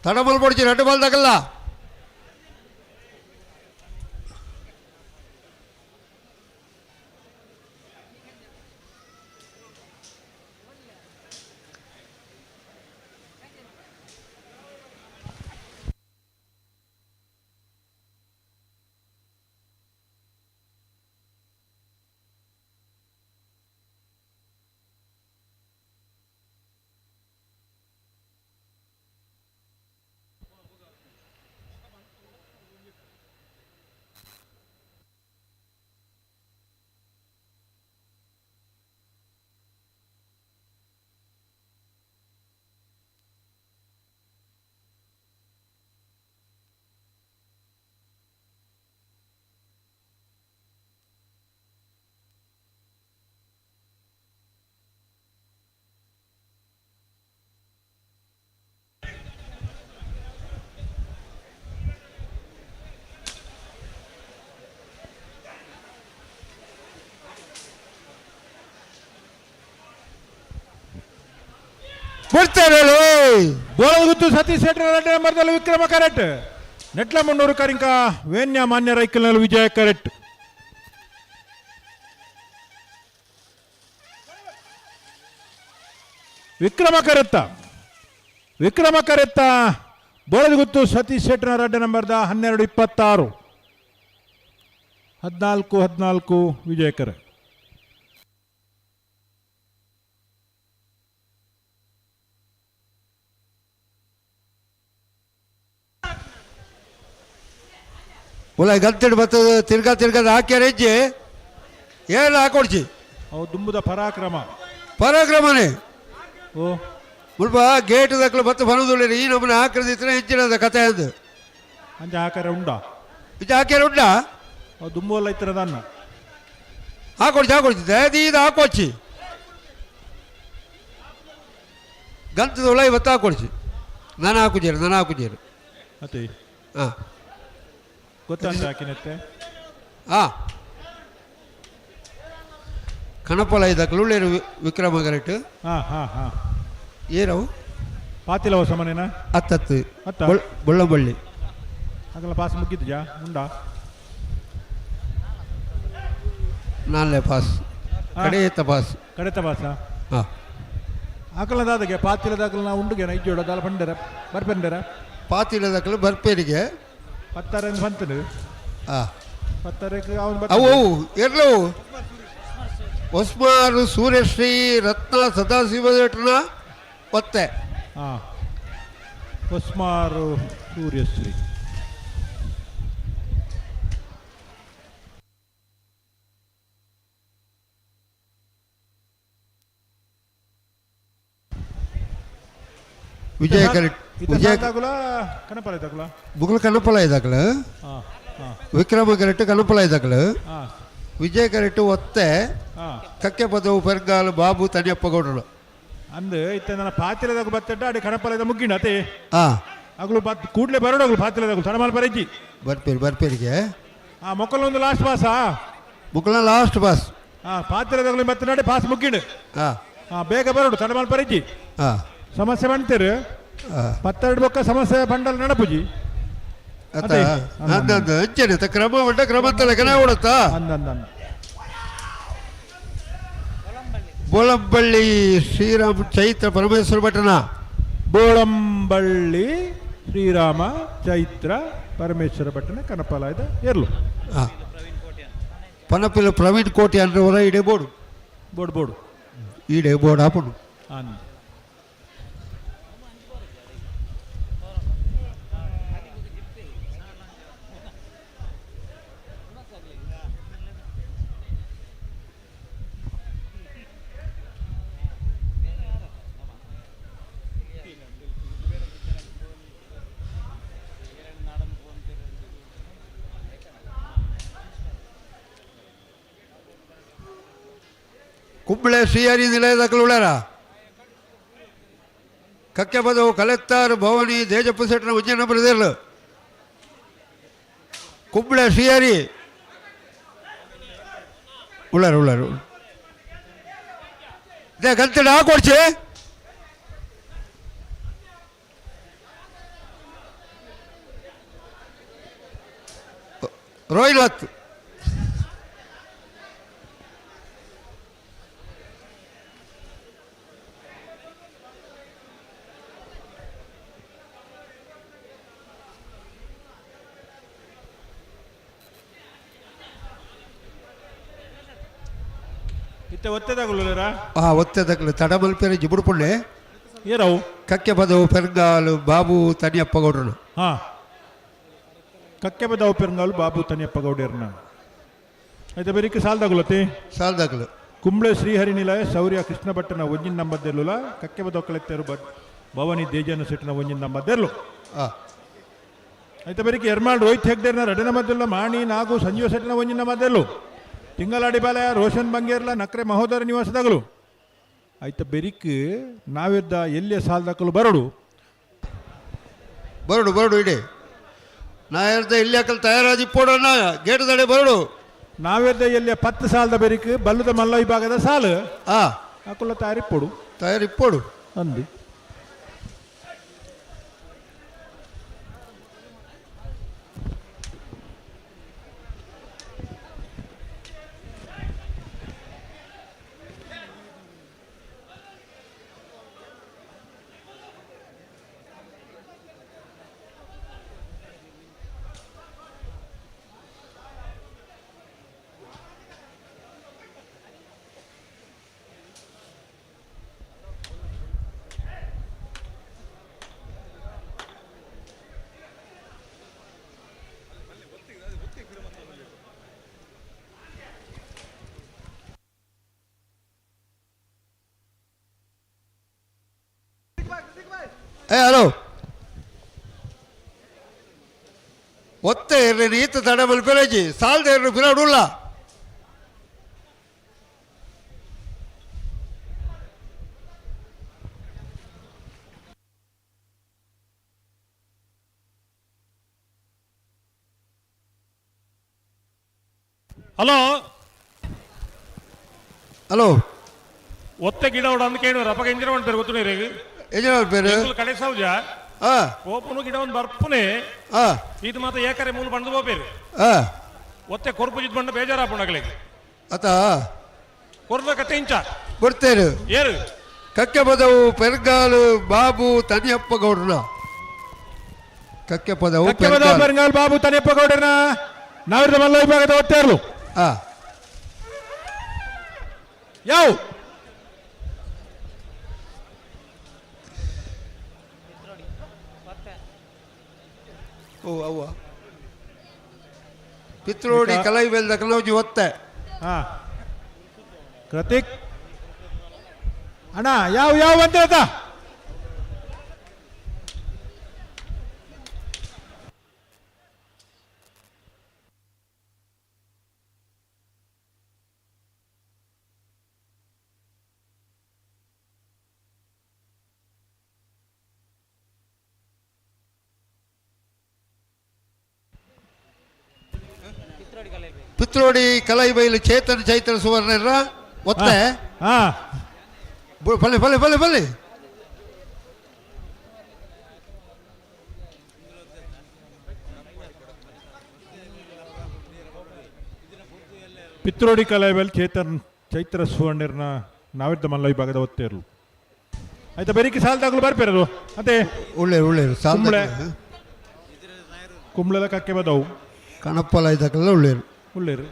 ತಡಬಲ್ పొడిచి 2 బాల్ తగల ಬಿಡ್ತಾರೆ ಬೋಳಗುತ್ತು ಸತೀಶ್ ಶೆಟ್ಟಿ ರೆಡ್ಡಿ ನಂಬರ್ದಲ್ಲಿ ವಿಕ್ರಮ ಕರೆಟ್ ನೆಟ್ಲ ಮುನ್ನೂರು ಕರಿಂಕ ವೇನ್ಯ ಮಾನ್ಯ ರೈಕಲ್ನಲ್ಲಿ ವಿಜಯ ಕರೆಟ್ ವಿಕ್ರಮ ಕರೆತ್ತ ಬೋಳಗುತ್ತು ಸತೀಶ್ ಶೆಟ್ಟಿ ರೆಡ್ಡಿ ನಂಬರ್ದ 12-26 14 ವಿಜಯ ಕರೆ ಗಂಟೆಡು ಬರ್ತದೆ ತಿರ್ಗದ ಹಾಕ್ಯಾರ ಹೆಜ್ಜೆ ಏನು ಹಾಕೊಡ್ಚಿ ಅವು ದುಂಬುದ ಪರಾಕ್ರಮನೇ ಓ ಮುಲ್ಪ ಗೇಟ್ ದಕ್ಕಲು ಬತ್ತು ಬರೋದಿಲ್ಲ ಈ ನಮ್ಮನ್ನ ಹಾಕಿದ್ರೆ ಹೆಚ್ಚಿನದ ಕಥೆ ಅದು ಅಂಚೆ ಹಾಕ್ಯಾರ ಉಂಡಾ ಇದು ಹಾಕ್ಯಾರ ಉಂಡಾ ಅವು ದುಂಬು ಎಲ್ಲ ಇತ್ತರದ ಅನ್ನ ಹಾಕೊಡ್ಚಿ ದಯದೀದ ಹಾಕೊಡ್ಚಿ ಗಂಟದ ಒಳ ಇವತ್ತು ಹಾಕೊಡ್ಚಿ ನಾನು ಹಾಕುಜೇರು ಅತ್ತೆ ಹಾಂ ಗೊತ್ತಾಂತ ಹಾಕಿನತ್ತೆ ಹಾಂ ಕಣಪಲ ಇದಕ್ಕೆ ಉಳ್ಳೇರು ವಿಕ್ರಮ ಕರೆಕ್ಟ್ ಹಾಂ ಏನವು ಪಾತಿಲ ಹೊಸ ಮನೇನ ಹತ್ತತ್ತು ಬೊಳ್ಳಂಬಳ್ಳಿ ಆಗಲ್ಲ ಪಾಸ್ ಮುಗಿದ್ದು ಜಾ ಉಂಡಾ ನಾಲ್ನೇ ಪಾಸ್ ಕಡೆಯತ್ತ ಪಾಸ್ ಹಾಂ ಆಕಲದಾದಗೆ ಪಾತಿಲದಾಗಲ ನಾ ಉಂಡುಗೆ ನೈಜ್ ಜೋಡೋದಲ್ಲ ಬರ್ಪೆಂಡರ ಪಾತಿಲದಾಗಲು ಬರ್ಪೇರಿಗೆ 16 ಬಂತನು ಹಾಂ 16 ಅವು ಎಲ್ಲವು ಒಸ್ಮಾರು ಸೂರ್ಯಶ್ರೀ ರತ್ನ ಸದಾಶಿವನ ಒತ್ತೆ ಹಾಂ ಒಸ್ಮಾರು ಸೂರ್ಯಶ್ರೀ ವಿಜಯ ಕರೆಕ್ಟ್ ಬುಗ್ಲ ಕನಪಲ ಇದಾಕಲು ವಿಕ್ರಮ ಕರೆಕ್ಟ್ ಕನಪಲ ಇದಾಕಲು ವಿಜಯ ಕರೆಕ್ಟ್ ಒತ್ತೆ ಕಕ್ಕೆ ಪದವು ಪೆರ್ಗಾಲು ಬಾಬು ತನಿಯಪ್ಪ ಗೌಡರು ಅಂದು ಇತ್ತ ನನ್ನ ಪಾತಿಲದಾಗ ಬತ್ತಟ್ಟ ಅಡಿ ಕಣಪಲದ ಮುಗ್ಗಿನ ಅತೆ ಹಾಂ ಅಗಲು ಕೂಡಲೇ ಬರೋಡಗಲು ಪಾತಿಲದಾಗಲು ತಡಮಾಲ ಬರಜ್ಜಿ ಬರ್ಪೇರಿಗೆ ಮೊಕ್ಕಲ ಒಂದು ಲಾಸ್ಟ್ ಪಾಸಾ ಮುಕ್ಕಳ ಲಾಸ್ಟ್ ಪಾಸ್ ಪಾತಿಲದಾಗಲು ಮತ್ತೆ ನಡೆ ಪಾಸ್ ಮುಗ್ಗಿಡು ಬೇಗ ಬರೋಡು ತಡಮಾಲ ಬರಜ್ಜಿ ಸಮಸ್ಯೆ ಬಂತೀರು 12 ಬೊಕ್ಕ ಸಮಸ್ಯೆ ಬಂಡಲ್ ನಡಪುಜಿ ಅಂಚನೆ ಕ್ರಮ ಉಂಟ ಕ್ರಮ ತಲೆಕನ ಉಡುತ್ತಾ ಬೋಳಂಬಳ್ಳಿ ಶ್ರೀರಾಮ ಚೈತ್ರ ಪರಮೇಶ್ವರ ಭಟ್ಟನ ಬೋಳಂಬಳ್ಳಿ ಶ್ರೀರಾಮ ಚೈತ್ರ ಪರಮೇಶ್ವರ ಭಟ್ಟನ ಕನಪಾಲಯದ ಎರ್ಲು ಪನಪಿಲ್ಲ ಪ್ರವೀಣ್ ಕೋಟಿ ಅಂದ್ರೆ ಹೊರ ಇಡೆ ಬೋಡು ಇಡೆ ಬೋರ್ಡ್ ಹಾಪುಡು ಕುಂಬಳೆ ಶ್ರೀಹರಿ ನಿಲಯದಕ್ಕಳುಳ್ಳಾರ ಕಕ್ಕೆ ಪದವು ಕಲೆಕ್ಟರ್ ಭವಾನಿ ದೇಜಪ್ಪ ಸೆಟ್ನ ಉಜ್ಜನ ಬರೆದಿರಲು ಕುಂಬಳೆ ಶ್ರೀಹರಿ ಉಳ್ಳಾರು ಇದೇ ಗಂಟೆ ಹಾಕೊಡ್ಚಿ ರೋಹಿತ್ ಒತ್ತೆದಾಗಲು ತಡ ಮಲ್ಪೇರಿ ಜಿಬುಡುಪುಳ್ಳೆ ಏರವು ಕಕ್ಕೆ ಪದವು ಪೆರಂಗಾಲು ಬಾಬು ತನಿಯಪ್ಪ ಗೌಡ್ರನು ಕಕ್ಕೆ ಪದವು ಪೆರಂಗಾಲು ಬಾಬು ತನಿಯಪ್ಪ ಗೌಡರ್ನ అయితే బరికి సాల్దాగులు ಕುಂಬ್ಳೆ ಶ್ರೀಹರಿ ನಿಲಯ ಶೌರ್ಯ ಕೃಷ್ಣ ಭಟ್ಟನ ಒಂಜಿನ ನಂಬದ್ದೆರ್ಲುಲ ಕಕ್ಕೆ ಬದೊಕ್ಕಲೆತ್ತರು ಭವಾನಿ ದೇಜನ ಸೆಟ್ನ ಒಂಜಿನ ನಂಬದ್ದೆರ್ಲು అయితే ಬರಿಗೆ ಎರ್ಮಾಳ್ ರೋಹಿತ್ ಹೆಗ್ಡೇರ್ನ ರಡನ ಮದ್ದೆಲ್ಲ ಮಾಣಿ ನಾಗು ಸಂಜೀವ ಸೆಟ್ನ ಒಂಜಿನ ನಂಬದ್ದೆರ್ಲು ತಿಂಗಳಾಡಿಪಾಲಯ ರೋಷನ್ ಬಂಗೇರ್ಲ ನಕ್ರೆ ಮಹೋದರ ನಿವಾಸದಾಗಲು అయితే ಬೆರಿಕ್ ನಾವಿದ್ದ ಎಲ್ಲಿಯ ಸಾಲ್ದಾಕಲು ಬರಡು ಇಡೆ ನಾ ಹೇಳ್ದೆ ಇಲ್ಲಿ ಹಾಕಲ್ ತಯಾರಾಜಿ ಪೋಡೋಣ ಗೇಟ್ ದಡೆ ಬರಡು ನಾವೆದ್ದ ಎಲ್ಲಿಯ 10 ಸಾಲದ ಬೆರಿಕ್ ಬಲ್ಲದ ಮಲ್ಲ ವಿಭಾಗದ ಸಾಲು ಹಾಕುಲ್ಲ ತಯಾರಿಪ್ಪೋಡು ಅಂದು ಹಲೋ ಒತ್ತೆ ಇರ್ರಿ ನೀತು ತಡಬಲ್ ಪಿರಜಿ ಸಾಲ್ದೆ ಇರ್ರಿ ಪಿರಡುಲ್ಲ ಹಲೋ ಹಲೋ ಒತ್ತೆ ಗಿಡ ಉಡ ಅಂತ ಕೇಳಿದ್ರೆ ಅಪ್ಪ ಎಂಜಿನ ಮಾಡ್ತಾರೆ ಗೊತ್ತು ನೀರಿಗೆ ಎಂಜಿನ ಮಾಡ್ತಾರೆ ಕಡೆ ಸೌಜ ಓಪನು ಗಿಡ ಒಂದು ಬರ್ಪುನೆ ಇದು ಮಾತ್ರ ಏಕರೆ ಮೂಲ ಬಂದು ಹೋಗ್ಬೇರು ಒತ್ತೆ ಕೊರ್ಪುಜಿದ್ ಬಂಡ ಬೇಜಾರಾಪುಣಗಳಿಗೆ ಅತ ಕೊರ್ದ ಕತೆ ಇಂಚ ಕೊಡ್ತೇರು ಏರು ಕಕ್ಕೆ ಪದವು ಪೆರ್ಗಾಲು ಬಾಬು ತನಿಯಪ್ಪ ಗೌಡ್ರನ ಕಕ್ಕೆ ಪದವು ಪೆರ್ಗಾಲ್ ಬಾಬು ತನಿಯಪ್ಪ ಗೌಡ್ರನ ನಾವಿರದ ಮಲ್ಲ ವಿಭಾಗದ ಒತ್ತೇರ್ಲು ಯಾವ ಓ ಅವ್ವ ಪಿತ್ರೋಡಿ ಕಲೈ ಬೆಲ್ದ ಕಲೋಜಿ ಒತ್ತೆ ಕೃತಿಕ್ ಅಣ್ಣ ಯಾವ ಯಾವ ಬಂದಿರತ್ತ ಪಿತ್ರೋಡಿ ಕಲೈ ಬೈಲು ಚೇತನ್ ಚೈತ್ರ ಸುವರ್ಣ ಒತ್ತೆ ಬಲೆ ಬಲೆ ಬಲೆ ಬಲೆ ಪಿತ್ರೋಡಿ ಕಲಾಯಿಬಲ್ ಚೇತನ್ ಚೈತ್ರ ಸುವರ್ಣರ್ನ ನಾವಿದ್ದ ಮಲ್ಲ ವಿಭಾಗದ ಒತ್ತೇರ್ಲು ಆಯ್ತಾ ಬೆರಿಕೆ ಸಾಲ್ದಾಗಲು ಬರ್ಪೇರದು ಅದೇ ಒಳ್ಳೆ ಒಳ್ಳೆ ಕುಂಬ್ಳೆಲ್ಲ ಕಕ್ಕೆ ಬದವು ಕಣಪ್ಪಲ ಇದ್ದಕ್ಕೆಲ್ಲ ಒಳ್ಳೆಯರು ಒಳ್ಳೆಯರು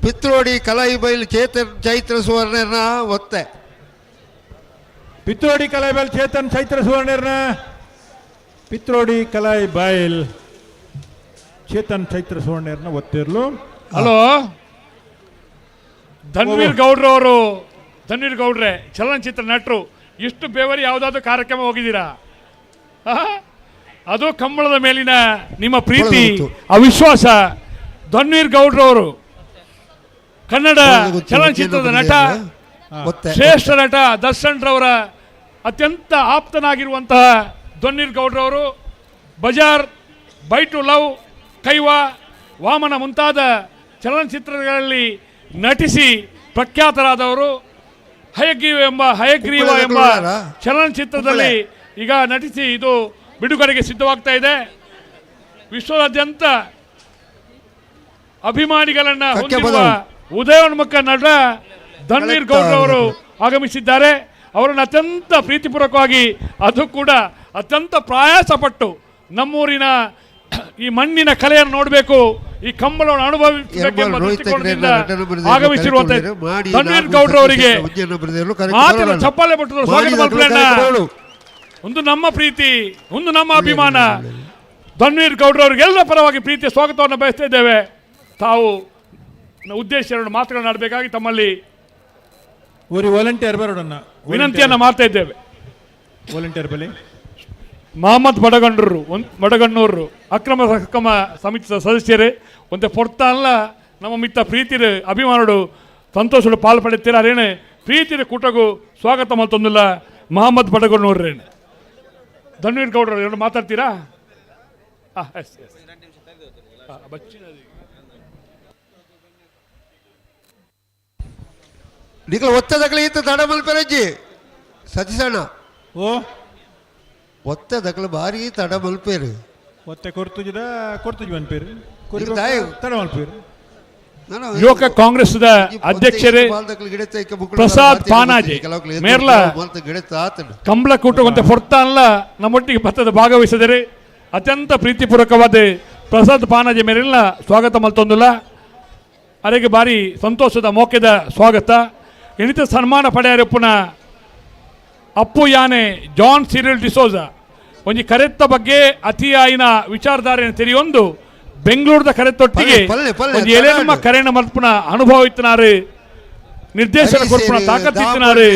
ಪಿತ್ರೋಡಿ ಕಲಾಯಿ ಬೈಲು ಚೇತನ್ ಚೈತ್ರ ಸುವರ್ಣರ್ನ ಒತ್ತೆ ಪಿತ್ರೋಡಿ ಕಲಾಯಿ ಬೈಲ್ ಚೇತನ್ ಚೈತ್ರ ಸುವರ್ಣರ್ನ ಪಿತ್ರೋಡಿ ಕಲಾಯಿ ಬೈಲ್ ಚೇತನ್ ಚೈತ್ರ ಸುವರ್ಣರ್ನ ಒತ್ತಿರ್ಲು ಹಲೋ ಧನ್ವೀರ್ ಗೌಡ್ರವರು ಧನ್ವೀರ್ ಗೌಡ್ರೆ ಚಲನಚಿತ್ರ ನಟರು ಇಷ್ಟು ಬೇವರಿ ಯಾವುದಾದ್ರೂ ಕಾರ್ಯಕ್ರಮ ಹೋಗಿದ್ದೀರಾ ಅದು ಕಂಬಳದ ಮೇಲಿನ ನಿಮ್ಮ ಪ್ರೀತಿ ಅವಿಶ್ವಾಸ ಧನ್ವೀರ್ ಗೌಡ್ರವರು ಕನ್ನಡ ಚಲನಚಿತ್ರದ ನಟ ಶ್ರೇಷ್ಠ ನಟ ದರ್ಶನ್ ರವರ ಅತ್ಯಂತ ಆಪ್ತನಾಗಿರುವಂತಹ ಧನ್ವೀರ್ ಗೌಡ್ರವರು Bazaar by two love Kaiva Vamana ಮುಂತಾದ ಚಲನಚಿತ್ರಗಳಲ್ಲಿ ನಟಿಸಿ ಪ್ರಖ್ಯಾತರಾದವರು ಹಯಗ್ರೀವ ಎಂಬ ಚಲನಚಿತ್ರದಲ್ಲಿ ಈಗ ನಟಿಸಿ ಇದು ಬಿಡುಗಡೆಗೆ ಸಿದ್ಧವಾಗ್ತಾ ಇದೆ. ವಿಶ್ವದಾದ್ಯಂತ ಅಭಿಮಾನಿಗಳನ್ನ ಹೊಂದಿರುವ ಉದಯೋನ್ಮುಖ ನಟ ಧನ್ವೀರ್ ಗೌಡ್ರವರು ಆಗಮಿಸಿದ್ದಾರೆ. ಅವರನ್ನು ಅತ್ಯಂತ ಪ್ರೀತಿಪೂರ್ವಕವಾಗಿ ಅದು ಕೂಡ ಅತ್ಯಂತ ಪ್ರಯಾಸಪಟ್ಟು ನಮ್ಮೂರಿನ ಈ ಮಣ್ಣಿನ ಕಲೆಯನ್ನು ನೋಡಬೇಕು, ಈ ಕಂಬಳವನ್ನು ಅನುಭವಿಸಬೇಕೆಂಬ ದೃಷ್ಟಿಕೋನದಿಂದ ಆಗಮಿಸಿರುವಂತಹ ಧನ್ವೀರ್ ಗೌಡ್ರವರಿಗೆ ಮಾತಿನ ಚಪ್ಪಾಳೆ ಪಟ್ಟು ಸ್ವಾಗತ ಮಲ್ಪೋಣ. ಒಂದು ನಮ್ಮ ಪ್ರೀತಿ, ಒಂದು ನಮ್ಮ ಅಭಿಮಾನ. ಧನ್ವೀರ್ ಗೌಡ್ರವರಿಗೆಲ್ಲ ಪರವಾಗಿ ಪ್ರೀತಿಯ ಸ್ವಾಗತವನ್ನು ಬಯಸ್ತಾ ಇದ್ದೇವೆ. ತಾವು ಉದ್ದೇಶ ಮಾತುಗಳನ್ನು ಆಡಬೇಕಾಗಿ ತಮ್ಮಲ್ಲಿ ವಾಲಂಟಿಯರ್ ಬರೋಣ ವಿನಂತಿಯನ್ನು ಮಾಡ್ತಾ ಇದ್ದೇವೆ. ವಾಲಂಟಿಯರ್ ಬಲಿ ಮಹಮ್ಮದ್ ಮಡಗಣ್ಣೂರು ಅಕ್ರಮ ಸಕ್ರಮ ಸಮಿತಿ ಸದಸ್ಯರೇ ಒಂದೇ ಪೊರ್ತಾನ್ಲ ನಮ್ಮ ಮಿತ್ತ ಪ್ರೀತಿರ ಅಭಿಮಾನಡು ಸಂತೋಷಡು ಪಾಲ್ಪಡುತ್ತೀರ. ಅದೇನೆ ಪ್ರೀತಿರ ಕೂಟಗೂ ಸ್ವಾಗತ ಮತ್ತೊಂದಿಲ್ಲ. ಮಹಮ್ಮದ್ ಬಡಗಣ್ಣೂರೇನು ಧನ್ವೀರ್ ಗೌಡ್ರು ಎರಡು ಮಾತಾಡ್ತೀರಾ? ನಿಖಲ ಒತ್ತದಕಲಿ ಇತ್ತು ತಡ ಮಲ್ಪೆರಜ್ಜಿ ಸತೀಶಣ್ಣ ಓ ಒತ್ತದಕಲು ಭಾರಿ ತಡ ಮಲ್ಪೇರು ಒತ್ತೆ ಕೊರ್ತುಜಿದ ಮಲ್ಪೇರು ತಡ ಮಲ್ಪೇರು. ಯುವಕ ಕಾಂಗ್ರೆಸ್ದ ಅಧ್ಯಕ್ಷರೇ ಪ್ರಸಾದ್ ಪಾನಾಜಿ ಮೇರ್ಲ ಕಂಬಳ ಕೂಟವಂತೆ ಹೊರ್ತಾನ್ಲ ನಮ್ಮೊಟ್ಟಿಗೆ ಭತ್ತದ ಭಾಗವಹಿಸಿದರೆ ಅತ್ಯಂತ ಪ್ರೀತಿಪೂರ್ವಕವಾದ ಪ್ರಸಾದ್ ಪಾನಾಜಿ ಮೇರೆಲ್ಲ ಸ್ವಾಗತ ಮಲ್ತೊಂದಿಲ್ಲ. ಅದಕ್ಕೆ ಭಾರಿ ಸಂತೋಷದ ಮೋಕೆದ ಸ್ವಾಗತ. ಎಣಿತ ಸನ್ಮಾನ ಪಡೆಯರಪ್ಪನ ಅಪ್ಪು ಯಾನೆ ಜಾನ್ ಸಿರಿಲ್ ಡಿಸೋಜ ಒಂಜಿ ಕರೆತ್ತ ಬಗ್ಗೆ ಅತಿಯಾಯಿನ ವಿಚಾರಧಾರೆಯನ್ನು ತೆರೆಯೊಂದು ಬೆಂಗಳೂರದ ಕರೆತ್ತೊಟ್ಟಿಗೆ ಒಂದು ಎಲೆಮ್ಮ ಕರೆನ ಮಲ್ಪನ ಅನುಭವ ಇತ್ತಿನಾರು ನಿರ್ದೇಶನ ಕೊಡ್ಪುನ ತಾಕತ್ತಿತ್ತಿನಾರು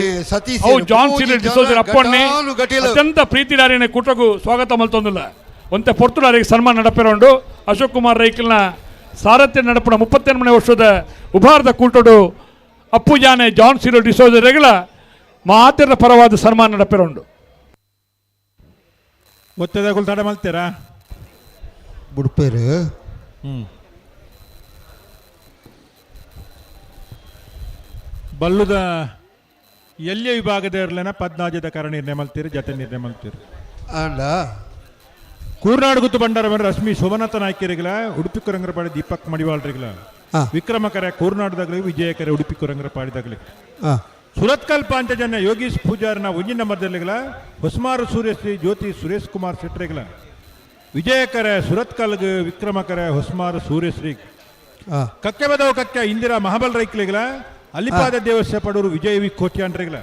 ಅವು ಜಾನ್ ಸಿರಿಲ್ ಡಿಸೋಜ ಅಪ್ಪಣ್ಣೆ ಅತ್ಯಂತ ಪ್ರೀತಿದಾರಿನ ಕೂಟಗೂ ಸ್ವಾಗತ ಮಲ್ತೊಂದಿಲ್ಲ ಒಂತೆ ಪೊರ್ತುಡಾರಿಗೆ ಸನ್ಮಾನ ನಡಪೆರೋಂಡು ಅಶೋಕ್ ಕುಮಾರ್ ರೈಕಲ್ನ ಸಾರಥ್ಯ ನಡಪುನ 38ನೇ ವರ್ಷದ ಉಭಾರದ ಕೂಟೋಡು ಅಪ್ಪು ಜಾನೆ ಜಾನ್ ಸಿರಿಲ್ ಡಿಸೋಜ ರೆಗಳ ಮಾತಿರ ಪರವಾದ ಸನ್ಮಾನ ನಡಪೆರೋಂಡು ಒತ್ತದಗಳು ತಡ ಮಲ್ತೀರಾ ಬುಡ್ಪೇರು ಬಲ್ಲುದ ಎಲ್ಲಿಯ ವಿಭಾಗದ ಇರಲೇನ ಪದ್ನಾಜದ ಕರ ನಿರ್ಣಯ ಮಲ್ತೀರಿ ಜತೆ ನಿರ್ಣಯ ಮಲ್ತೀರಿ ಅಲ್ಲ ಕೂರ್ನಾಡು ಗುತ್ತು ಬಂಡಾರ ರಶ್ಮಿ ಶೋಭನಾಥ ನಾಯ್ಕರಿಗಳ ಉಡುಪಿ ಕುರಂಗರಪಾಡಿ ದೀಪಕ್ ಮಡಿವಾಳ್ರಿಗಳ ವಿಕ್ರಮಕರ ಕೂರ್ನಾಡದಾಗಲಿ ವಿಜಯಕರ ಉಡುಪಿ ಕುರಂಗರಪಾಡಿದಾಗಲಿ ಸುರತ್ಕಲ್ ಪಾಂಚಜನ್ಯ ಯೋಗೀಶ್ ಪೂಜಾರನ ಒಂಜಿ ನಂಬರ್ದಲ್ಲಿಗಳ ಹೊಸ್ಮಾರು ಸೂರ್ಯಶ್ರೀ ಜ್ಯೋತಿ ಸುರೇಶ್ ಕುಮಾರ್ ಶೆಟ್ರಿಗಳ ವಿಜಯಕರ ಸುರತ್ಕಲ್ಗೆ ವಿಕ್ರಮಕರ ಹೊಸ್ಮಾರು ಸೂರ್ಯಶ್ರೀ ಕಕ್ಕೆ ಬದವು ಕಕ್ಕೆ ಇಂದಿರಾ ಮಹಾಬಲ್ ರೈಕ್ಲಿಗಳ ಅಲ್ಲಿಪಾದ ದೇವಸ್ಯ ಪಡೂರು ವಿಜಯ ವಿ ಕೋಟ್ಯಾಂಡ್ರಿಗಳ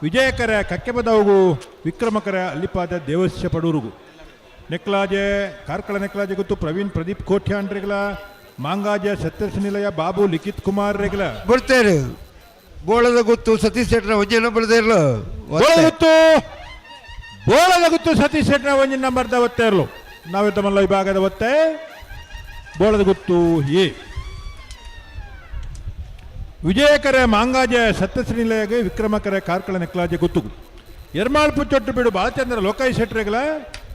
ವಿಜಯಕರ ಕಕ್ಕೆ ಬದವು ವಿಕ್ರಮಕರ ಅಲ್ಲಿಪಾದ ದೇವಸ್ಯ ಪಡೂರುಗು ನೆಕ್ಲಾಜೆ ಕಾರ್ಕಳ ನೆಕ್ಲಾಜೆ ಗೊತ್ತು ಪ್ರವೀಣ್ ಪ್ರದೀಪ್ ಕೋಟ್ಯಾಂಡ್ರಿಗಳ ಮಾಂಗಾಜೆ ಸತ್ಯರ್ಷ ನಿಲಯ ಬಾಬು ಲಿಖಿತ್ ಕುಮಾರ್ ರೆಗ್ಲ ಬರ್ತಾರೆ ಬೋಳದ ಗೊತ್ತು ಸತೀಶ್ ಶೆಟ್ರ ಒಂಜನ ಬರ್ದಿರ್ಲ ಗೊತ್ತು ಬೋಳದ ಗೊತ್ತು ಸತೀಶ್ ಶೆಟ್ರ ಒಂಜಿನ ನಂಬರ್ದ ಒತ್ತೆ ಇರ್ಲು ನಾವಿದ್ದ ಮಲ್ಲ ವಿಭಾಗದ ಒತ್ತೆ ಬೋಳದ ಗೊತ್ತು ಎ ವಿಜಯಕರ ಮಾಂಗಾಜೆ ಸತ್ಯಶ್ರೀ ನಿಲಯಗೆ ವಿಕ್ರಮಕರ ಕಾರ್ಕಳ ನೆಕ್ಲಾಜೆ ಗೊತ್ತು ಎರ್ಮಾಳ್ ಪುಚ್ಚೊಟ್ಟು ಬಿಡು ಬಾಲಚಂದ್ರ ಲೋಕಾಯಿ ಶೆಟ್ರೆಗಳ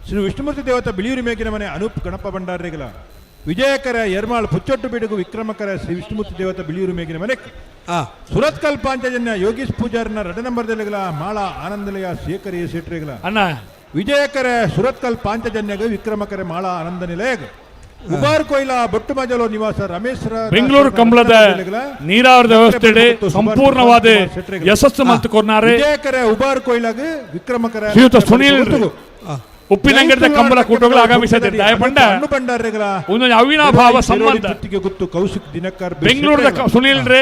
ಶ್ರೀ ವಿಷ್ಣುಮೂರ್ತಿ ದೇವತ ಬಿಳಿಯೂರು ಮೇಗಿನ ಮನೆ ಅನೂಪ್ ಗಣಪ ಭಂಡಾರಿಗಳ ವಿಜಯಕರ ಎರ್ಮಾಳ್ ಪುಚ್ಚೊಟ್ಟು ಬಿಡುಗು ವಿಕ್ರಮಕರ ಶ್ರೀ ವಿಷ್ಣುಮೂರ್ತಿ ದೇವತ ಬಿಳಿಯೂರು ಮೇಗಿನ ಮನೆ ಸುರತ್ಕಲ್ ಪಾಂಚಜನ್ಯ ಯೋಗೀಶ್ ಪೂಜಾರನ 2 ನಂಬರ್ದಲ್ಲಿಗಳ ಮಾಳ ಆನಂದಲಯ ಶೇಖರಿಯ ಶೆಟ್ರಿಗಳ ಅಣ್ಣ ವಿಜಯಕರ ಸುರತ್ಕಲ್ ಪಾಂಚಜನ್ಯಗ ವಿಕ್ರಮಕರ ಮಾಳ ಆನಂದ ನಿಲಯಗ ಉಬಾರ್ ಕೊಯ್ಲ ಬೊಟ್ಟು ಮಜಲೋ ನಿವಾಸ ರಮೇಶ್ ಬೆಂಗಳೂರು ಕಂಬಳದ ನೀರಾವರಿ ವ್ಯವಸ್ಥೆ ಸಂಪೂರ್ಣವಾದ ಯಶಸ್ಸು ಮತ್ತು ಕೊರ್ನಾರೆ ವಿಜಯಕರ ಉಬಾರ್ ಕೊಯ್ಲಾಗ ವಿಕ್ರಮಕರ ಶ್ರೀಯುತ ಸುನೀಲ್ ಉಪ್ಪಿನಂಗಡದ ಕಂಬಳ ಕೂಟಗಳು ಆಗಮಿಸಿದ್ದಾರೆ ದಯಪಂಡ ಒಂದು ಅವಿನಾಭಾವ ಸಂಬಂಧ ಗೊತ್ತು ಕೌಶಿಕ್ ದಿನಕರ್ ಬೆಂಗಳೂರದ ಸುನೀಲ್ ರೇ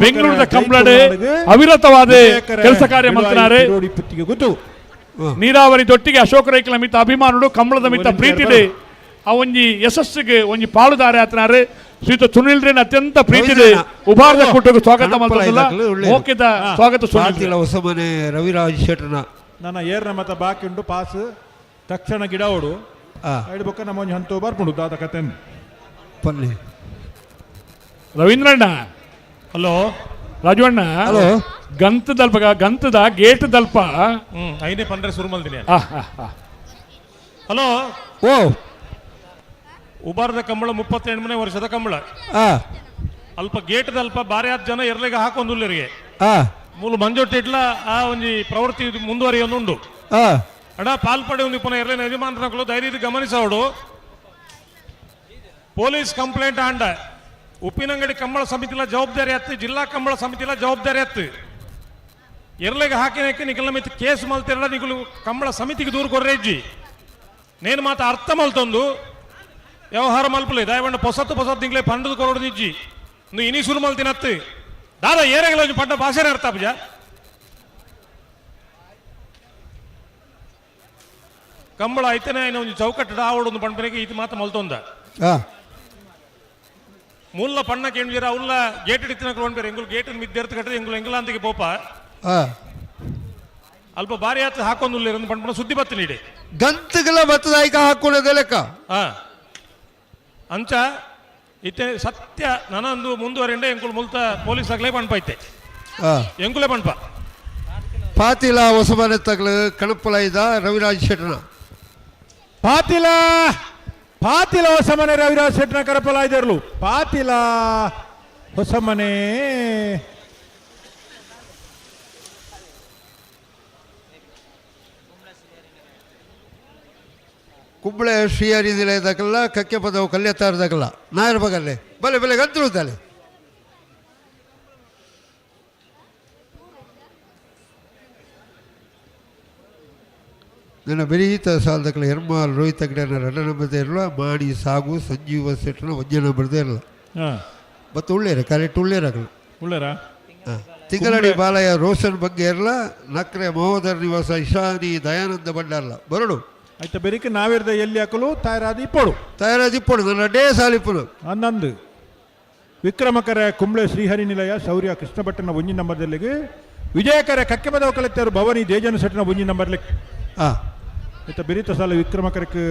ಬೆಂಗಳೂರದ ಕಂಬಳಡೆ ಅವಿರತವಾದ ಕೆಲಸ ಕಾರ್ಯ ಮಾಡ್ತಾರೆ ನೀರಾವರಿ ದೊಟ್ಟಿಗೆ ಅಶೋಕ ರೈಕಲ ಮಿತ ಅಭಿಮಾನುಡು ಕಂಬಳದ ಮಿತ ಪ್ರೀತಿದೆ ಆ ಒಂಜಿ ಯಶಸ್ಸಿಗೆ ಒಂಜಿ ಪಾಲುದಾರ ಆತನಾರೆ ಶ್ರೀಯುತ ಸುನೀಲ್ ರೇನ್ ಅತ್ಯಂತ ಪ್ರೀತಿದೆ ಉಭಾರದ ಕೂಟಕ್ಕೆ ಸ್ವಾಗತ ಮಾಡ್ತಿಲ್ಲ ಮೋಕಿದ ಸ್ವಾಗತ ಸುನೀಲ್ ಹೊಸಮನೆ ರವಿರಾಜ್ ಶೆಟ್ರನ ನನ್ನ ಏರ್ನ ಮತ ಬಾಕಿ ಉಂಟು ಪಾಸ್ ತಕ್ಷಣ ಗಿಡ ಓಡು ಹೇಳ್ಬೇಕ ನಮ್ಮ ಒಂಜಿ ಹಂತ ಬರ್ಕೊಂಡು ದಾದ ಕತೆ ಪಲ್ಲೆ ರವೀಂದ್ರಣ್ಣ ಹಲೋ ರಾಜವಣ್ಣ ಹಲೋ ಗಂತದ ಗೇಟ್ ದಲ್ಪ ಐನೇ ಪಂಡ್ರೆ ಸುರುಮಲ್ದಿನಿ ಹಲೋ ಓ ಉಬಾರದ ಕಂಬಳ 38ನೇ ವರ್ಷದ ಕಂಬಳ ಅಲ್ಪ ಗೇಟ್ ಅಲ್ಪ ಬಾರಿ ಆದ ಜನ ಎರಲಿಗೆ ಹಾಕೊಂದುಲ್ಲರಿಗೆ ಮೂಲ ಮಂಜೊಟ್ಟಿಟ್ಲ ಆ ಒಂಜಿ ಪ್ರವೃತ್ತಿ ಮುಂದುವರಿಯೊಂದುಂಡು ಅಡ ಪಾಲ್ಪಡೆ ಒಂದು ಪುನಃ ಎರಲಿನ ಯಜಮಾನರು ಧೈರ್ಯದ ಗಮನಿಸೋಡು ಪೊಲೀಸ್ ಕಂಪ್ಲೇಂಟ್ ಆಂಡ ಉಪ್ಪಿನಂಗಡಿ ಕಂಬಳ ಸಮಿತಿಲ ಜವಾಬ್ದಾರಿ ಹತ್ತು ಜಿಲ್ಲಾ ಕಂಬಳ ಸಮಿತಿಲ ಜವಾಬ್ದಾರಿ ಹತ್ತು ಎರಲಿಗೆ ಹಾಕಿನಕ್ಕೆ ನಿಖಲ ಮಿತ್ ಕೇಸ್ ಮಲ್ತಿರಲ್ಲ ನಿಖಲು ಕಂಬಳ ಸಮಿತಿಗೆ ದೂರ ಕೊರ್ರೆಜ್ಜಿ ನೇನು ಮಾತ ಅರ್ಥ ಮಲ್ತೊಂದು ವ್ಯವಹಾರ ಮಲ್ಪಲೆ ದಯವಂಡ ಹೊಸತ್ತು ನಿಂಗ್ಲೆ ಪಂಡದ ಕೊರೋಡು ನಿಜ್ಜಿ ನೀವು ಇನಿ ಸುರು ಮಲ್ತಿನತ್ತು ದಾದ ಏರೆಗಳ ಪಂಡ ಭಾಷೆನೇ ಅರ್ಥ ಪೂಜ ಕಂಬಳ ಐತನೇ ಆಯ್ನ ಒಂದು ಚೌಕಟ್ಟು ಆವಡೊಂದು ಪಂಪನೆಗೆ ಇದು ಮಾತ ಮಲ್ತೊಂದ ಮುಲ್ಲ ಪಣ್ಣ ಕೇಳಿರ ಅವ್ಲ ಗೇಟ್ ಇಡ್ತಿನ ಕೊಂಡ್ಬೇರೆ ಎಂಗುಲ್ ಗೇಟ್ ಮಿದ್ದೆರ್ತ ಕಟ್ಟದೆ ಎಂಗುಲ್ ಎಂಗ್ಲಾಂತಿಗೆ ಪೋಪ ಅಲ್ಪ ಬಾರಿ ಆತ ಹಾಕೊಂದು ಪಂಪನ ಸುದ್ದಿ ಬತ್ತಿನ ಇಡೆ ಗಂತಗಳ ಬತ್ತದಾಯ್ಕ ಹಾಕೊಳ್ಳೋದ ಲೆಕ್ಕ ಅಂಚ ಇತ್ತೆ ಸತ್ಯ ನನಂದು ಮುಂದುವರೆಂಡೆ ಎಂಕುಲು ಮುಲ್ತ ಪೊಲೀಸ್ ಆಗ್ಲೇ ಪಣ್ಪೈತೆ ಎಂಕುಲೇ ಪಣ್ಪ ಪಾತಿಲ ಹೊಸಮನೆ ತಗಲು ಕಣಪ್ಪಲ ಇದ್ದ ರವಿರಾಜ್ ಶೆಟ್ರನ ಪಾತಿಲ ಹೊಸಮನೆ ರವಿರಾಜ್ ಶೆಟ್ರನ ಕರಪಲ ಇದ್ದಿರ್ಲು ಪಾತಿಲ ಹೊಸಮನೆ ಕುಂಬಳೆ ಶ್ರೀಹರಿ ನಿಲಯದಾಗಲ್ಲ ಕಕ್ಕೆ ಪದವು ಕಲ್ಯತ್ತಾರದಾಗಲ್ಲ ನಾಯರ್ ಬಗಲ್ಲೇ ಬಲೆ ಬಲೆ ಗಂತಲು ತಲೆ ನನ್ನ ಬೆರೀತ ಸಾಲದಕ್ಕಲ ಹೆರ್ಮಾಲ್ ರೋಹಿತ್ ಅಗಡನ 2 ನಂಬರ್ದೇ ಇರಲ್ಲ ಮಾಡಿ ಸಾಗು ಸಂಜೀವ ಸೆಟ್ನ 1 ನಂಬರ್ದೇ ಇರಲ್ಲ ಮತ್ತು ಉಳ್ಳೇರು ಕರೆಕ್ಟ್ ಉಳ್ಳೇರಾಗಲು ಉಳ್ಳೇರಾ ತಿಂಗಳಡಿ ಬಾಲಯ ರೋಷನ್ ಬಗ್ಗೆ ಇರಲ್ಲ ನಕ್ರೆ ಮಹೋದರ ನಿವಾಸ ಇಶಾನಿ ದಯಾನಂದ ಭಂಡಾರಲ ಬರಡು ಆಯ್ತಾ ಬೆರಿಕೆ ನಾವಿರ್ದ ಎಲ್ಲಿ ಹಾಕಲು ತಯಾರಾದಿ ಇಪ್ಪಡು ನನ್ನ ಡೇ ಸಾಲಿಪ್ಪಡು ಹನ್ನೊಂದು ವಿಕ್ರಮಕರ ಕುಂಬ್ಳೆ ಶ್ರೀಹರಿ ನಿಲಯ ಶೌರ್ಯ ಕೃಷ್ಣಭಟ್ಟನ ಒಂಜಿ ನಂಬರ್ದಲ್ಲಿಗೆ ವಿಜಯಕರ ಕಕ್ಕೆಬದವ ಕಲೆಕ್ಟರ್ ಭವನಿ ದೇಜನ ಸೆಟ್ನ ಒಂಜಿ ನಂಬರ್ಲಿಕ್ಕೆ ಆಯ್ತಾ ಬೆರಿತ ಸಾಲ ವಿಕ್ರಮಕರಕ್ಕೆ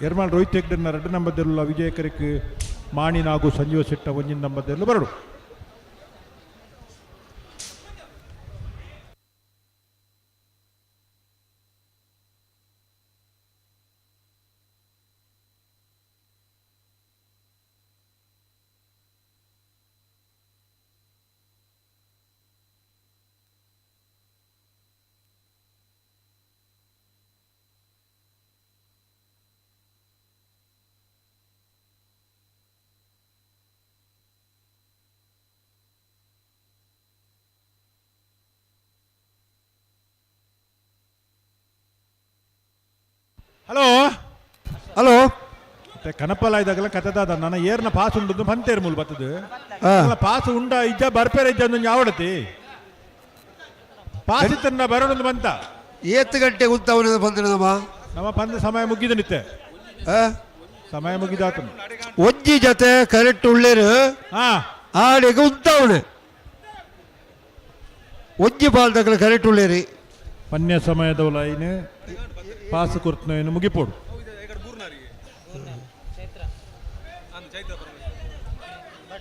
ಎರ್ಮಾಲ್ ರೋಹಿತ್ ಹೆಗ್ಡರ್ನ 2 ನಂಬರ್ದಲ್ಲ ವಿಜಯಕರಕ್ಕೆ ಮಾಣಿ ನಾಗು ಸಂಜೀವ ಶೆಟ್ಟ ಒಂಜಿ ನಂಬರ್ದಲ್ಲೂ ಬರಡು ಹಲೋ ಕನಪಲ ಇದಾಗಲ್ಲ ಕಥದಾದ ನನ್ನ ಏರ್ನ ಪಾಸ್ ಉಂಡು ಬಂತೇರು ಮೂಲ ಬತ್ತದು ಪಾಸ್ ಉಂಡ ಇಜ್ಜ ಬರ್ಪೇರ ಇಜ್ಜ ಒಂದು ಯಾವಡತಿ ಪಾಸ್ ಇತ್ತನ್ನ ಬರೋಣ ಬಂತ 7 ಗಂಟೆ ಉಂತವನ ಬಂದ್ರೆ ನಮ್ಮ ಬಂದ ಸಮಯ ಮುಗಿದ ನಿತ್ತೆ ಸಮಯ ಮುಗಿದಾತ ಒಜ್ಜಿ ಜೊತೆ ಕರೆಕ್ಟ್ ಉಳ್ಳೇರು ಆಡಿಗೆ ಉಂತವನೆ ಒಜ್ಜಿ ಬಾಲ್ದಾಗಲ ಕರೆಕ್ಟ್ ಉಳ್ಳೇರಿ ಪನ್ಯ ಸಮಯದ ಲೈನ್ ಪಾಸ್ ಕುರ್ತನ ಮುಗಿಪೋಡು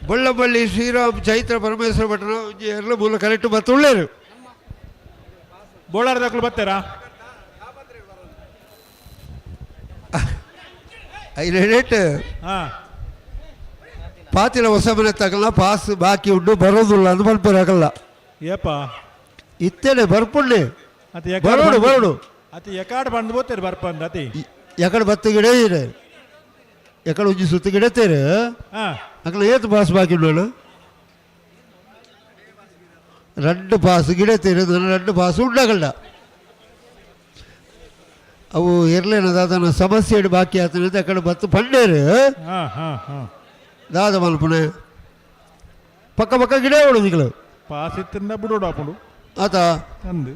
ಬಳ್ಳಬಳ್ಳಿ ಶ್ರೀರಾಮ್ ಚೈತ್ರ ಪರಮೇಶ್ವರ ಭಟ್ನ ಎಲ್ಲ ಮೂಲ ಕರೆಕ್ಟ್ ಬತ್ತು ಉಳ್ಳೇರು ಬೋಳಾರದಾಗಲು ಬರ್ತಾರಾ ರೇಟ್ ಪಾತಿಲ ಹೊಸ ಮನೆ ತಗಲ್ಲ ಪಾಸ್ ಬಾಕಿ ಉಂಡು ಬರೋದಿಲ್ಲ ಅದು ಬರ್ಪೇರಾಗಲ್ಲ ಏಪ ಇತ್ತೇನೆ ಬರ್ಪುಣ್ಣೆ ಬರೋಡು ಬರೋಡು ಅತಿ ಎಕಾಡ್ ಬಂದು ಬೋತೇರು ಬರ್ಪಂದ ಅತಿ ಎಕಡೆ ಬತ್ತು ಗಿಡ ಇದೆ ಎಕಡೆ ಉಜ್ಜಿ ಸುತ್ತ ಗಿಡತೇರು ಅಕಲ ಏತು ಪಾಸ್ ಬಾಕಿ ಉಂಡು 2 ಪಾಸ್ ಗಿಡತೇರು 2 ಪಾಸ್ ಉಂಡಾಗಲ್ಲ ಅವು ಇರ್ಲೇನದಾದನ ಸಮಸ್ಯೆ ಬಾಕಿ ಆತನ ಅಕಡೆ ಬತ್ತು ಪಂಡೇರು ದಾದ ಮಲ್ಪನೆ ಪಕ್ಕ ಪಕ್ಕ ಗಿಡ ಉಳಿದಿಗಳು ಪಾಸ್ ಇತ್ತಿಂದ ಬಿಡೋಡು ಹಾಕೊಂಡು ಆತ ಅಂದು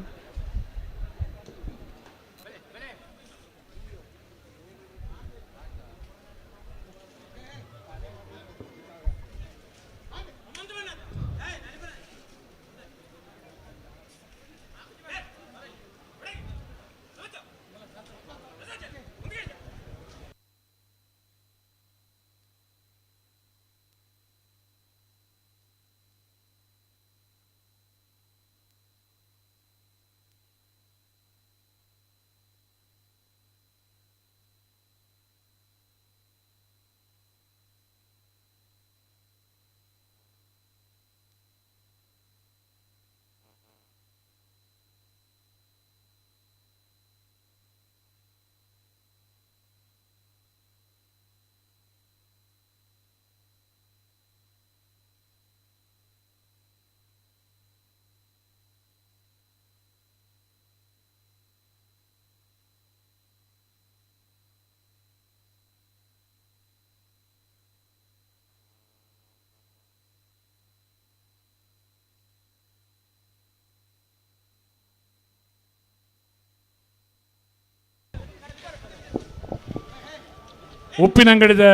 ಉಪ್ಪಿನಂಗಡಿದ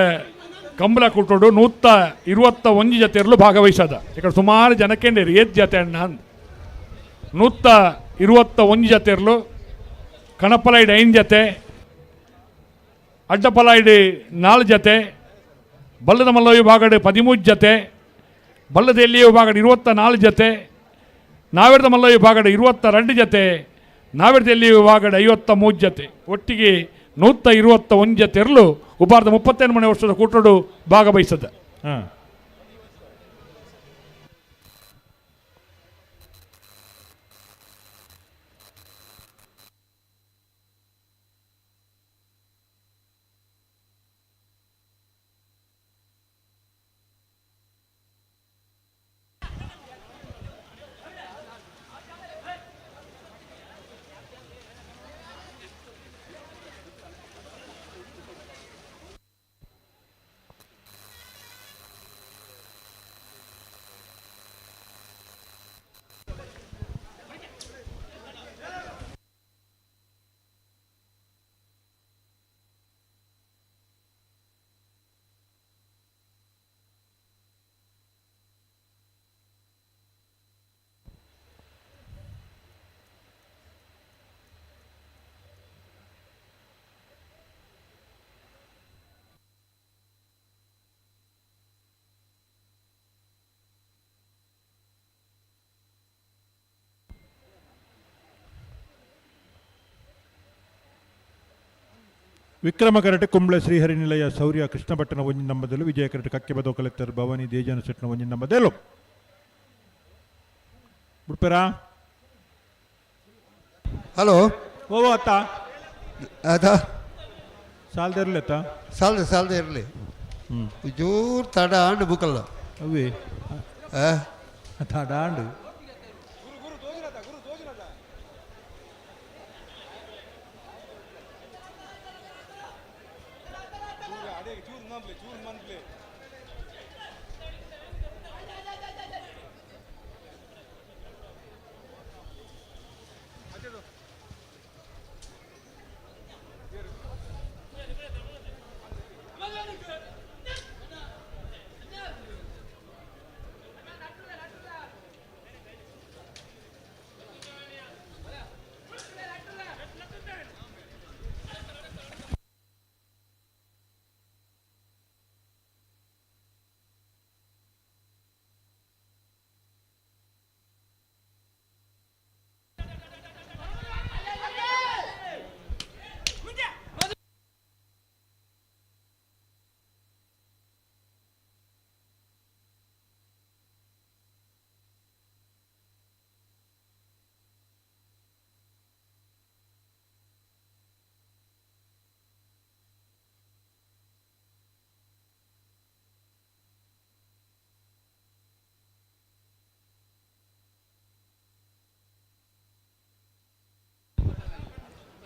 ಕಂಬಳ ಕುಟ್ಟೋಡು 121 ಜತೆಯರಲು ಭಾಗವಹಿಸದ ఇక్కడ ಸುಮಾರು ಜನಕ್ಕೆ ಏತ್ ಜತೆ ಅಣ್ಣ 121 ಜತೆಯರಲು ಕಣಪಲೈಡ್ 5 ಜತೆ ಅಡ್ಡಪಲೈಡ್ 4 ಜತೆ ಬಲ್ಲದ ಮಲ್ಲ ವಿಭಾಗದ 13 ಜತೆ ಬಲ್ಲದ ಎಲ್ಲಿ ವಿಭಾಗದ 24 ಜತೆ ನಾವೆರ್ದ ಮಲ್ಲ ವಿಭಾಗದ 22 ಜತೆ ನಾವೆರ್ದ ಎಲ್ಲಿ ವಿಭಾಗದ 53 ಜತೆ ಒಟ್ಟಿಗೆ 121 ಜತೆಯರಲು ಉಪಾರ್ಧ 38 ವರ್ಷದ ಕೂಟೋಡು ಭಾಗವಹಿಸದ ವಿಕ್ರಮ ಕರಟೆ ಕುಂಬ್ಳೆ ಶ್ರೀಹರಿ ನಿಲಯ ಶೌರ್ಯ ಕೃಷ್ಣ ಭಟ್ಟನ ಒಂಜಿ ನಂಬದಲು ವಿಜಯ ಕರಟೆ ಕಕ್ಕೆ ಬದೋ ಕಲೆಕ್ಟರ್ ಭವಾನಿ ದೇಜನ ಸೆಟ್ನ ಒಂಜಿ ನಂಬದಲು ಬಿಡ್ಪೇರಾ. ಹಲೋ ಓ ಅತ್ತ ಅದ ಸಾಲದ ಇರಲಿ ಅತ್ತ ಸಾಲದ ಇರಲಿ ಜೋರು ತಡ ಆಂಡು ಬುಕ್ಕಲ್ಲ ಅವೇ ತಡ ಆಂಡು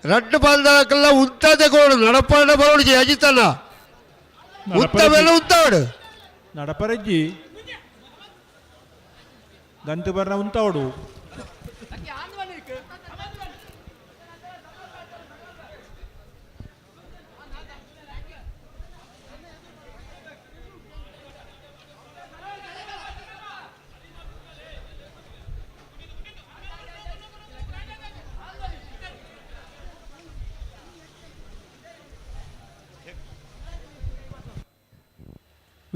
ರಡ್ಡು ಬಾಲ್ದಕ್ಕೆಲ್ಲ ಉಂತದೆ ಕೋಡು ನಡಪಾಡ ಬರೋಡು ಅಜಿತನ ಉತ್ತವೆಲ್ಲ ಉಂತಾವಡು ನಡಪರಜ್ಜಿ ಗಂತು ಬರ್ನ ಉಂತಾವಡು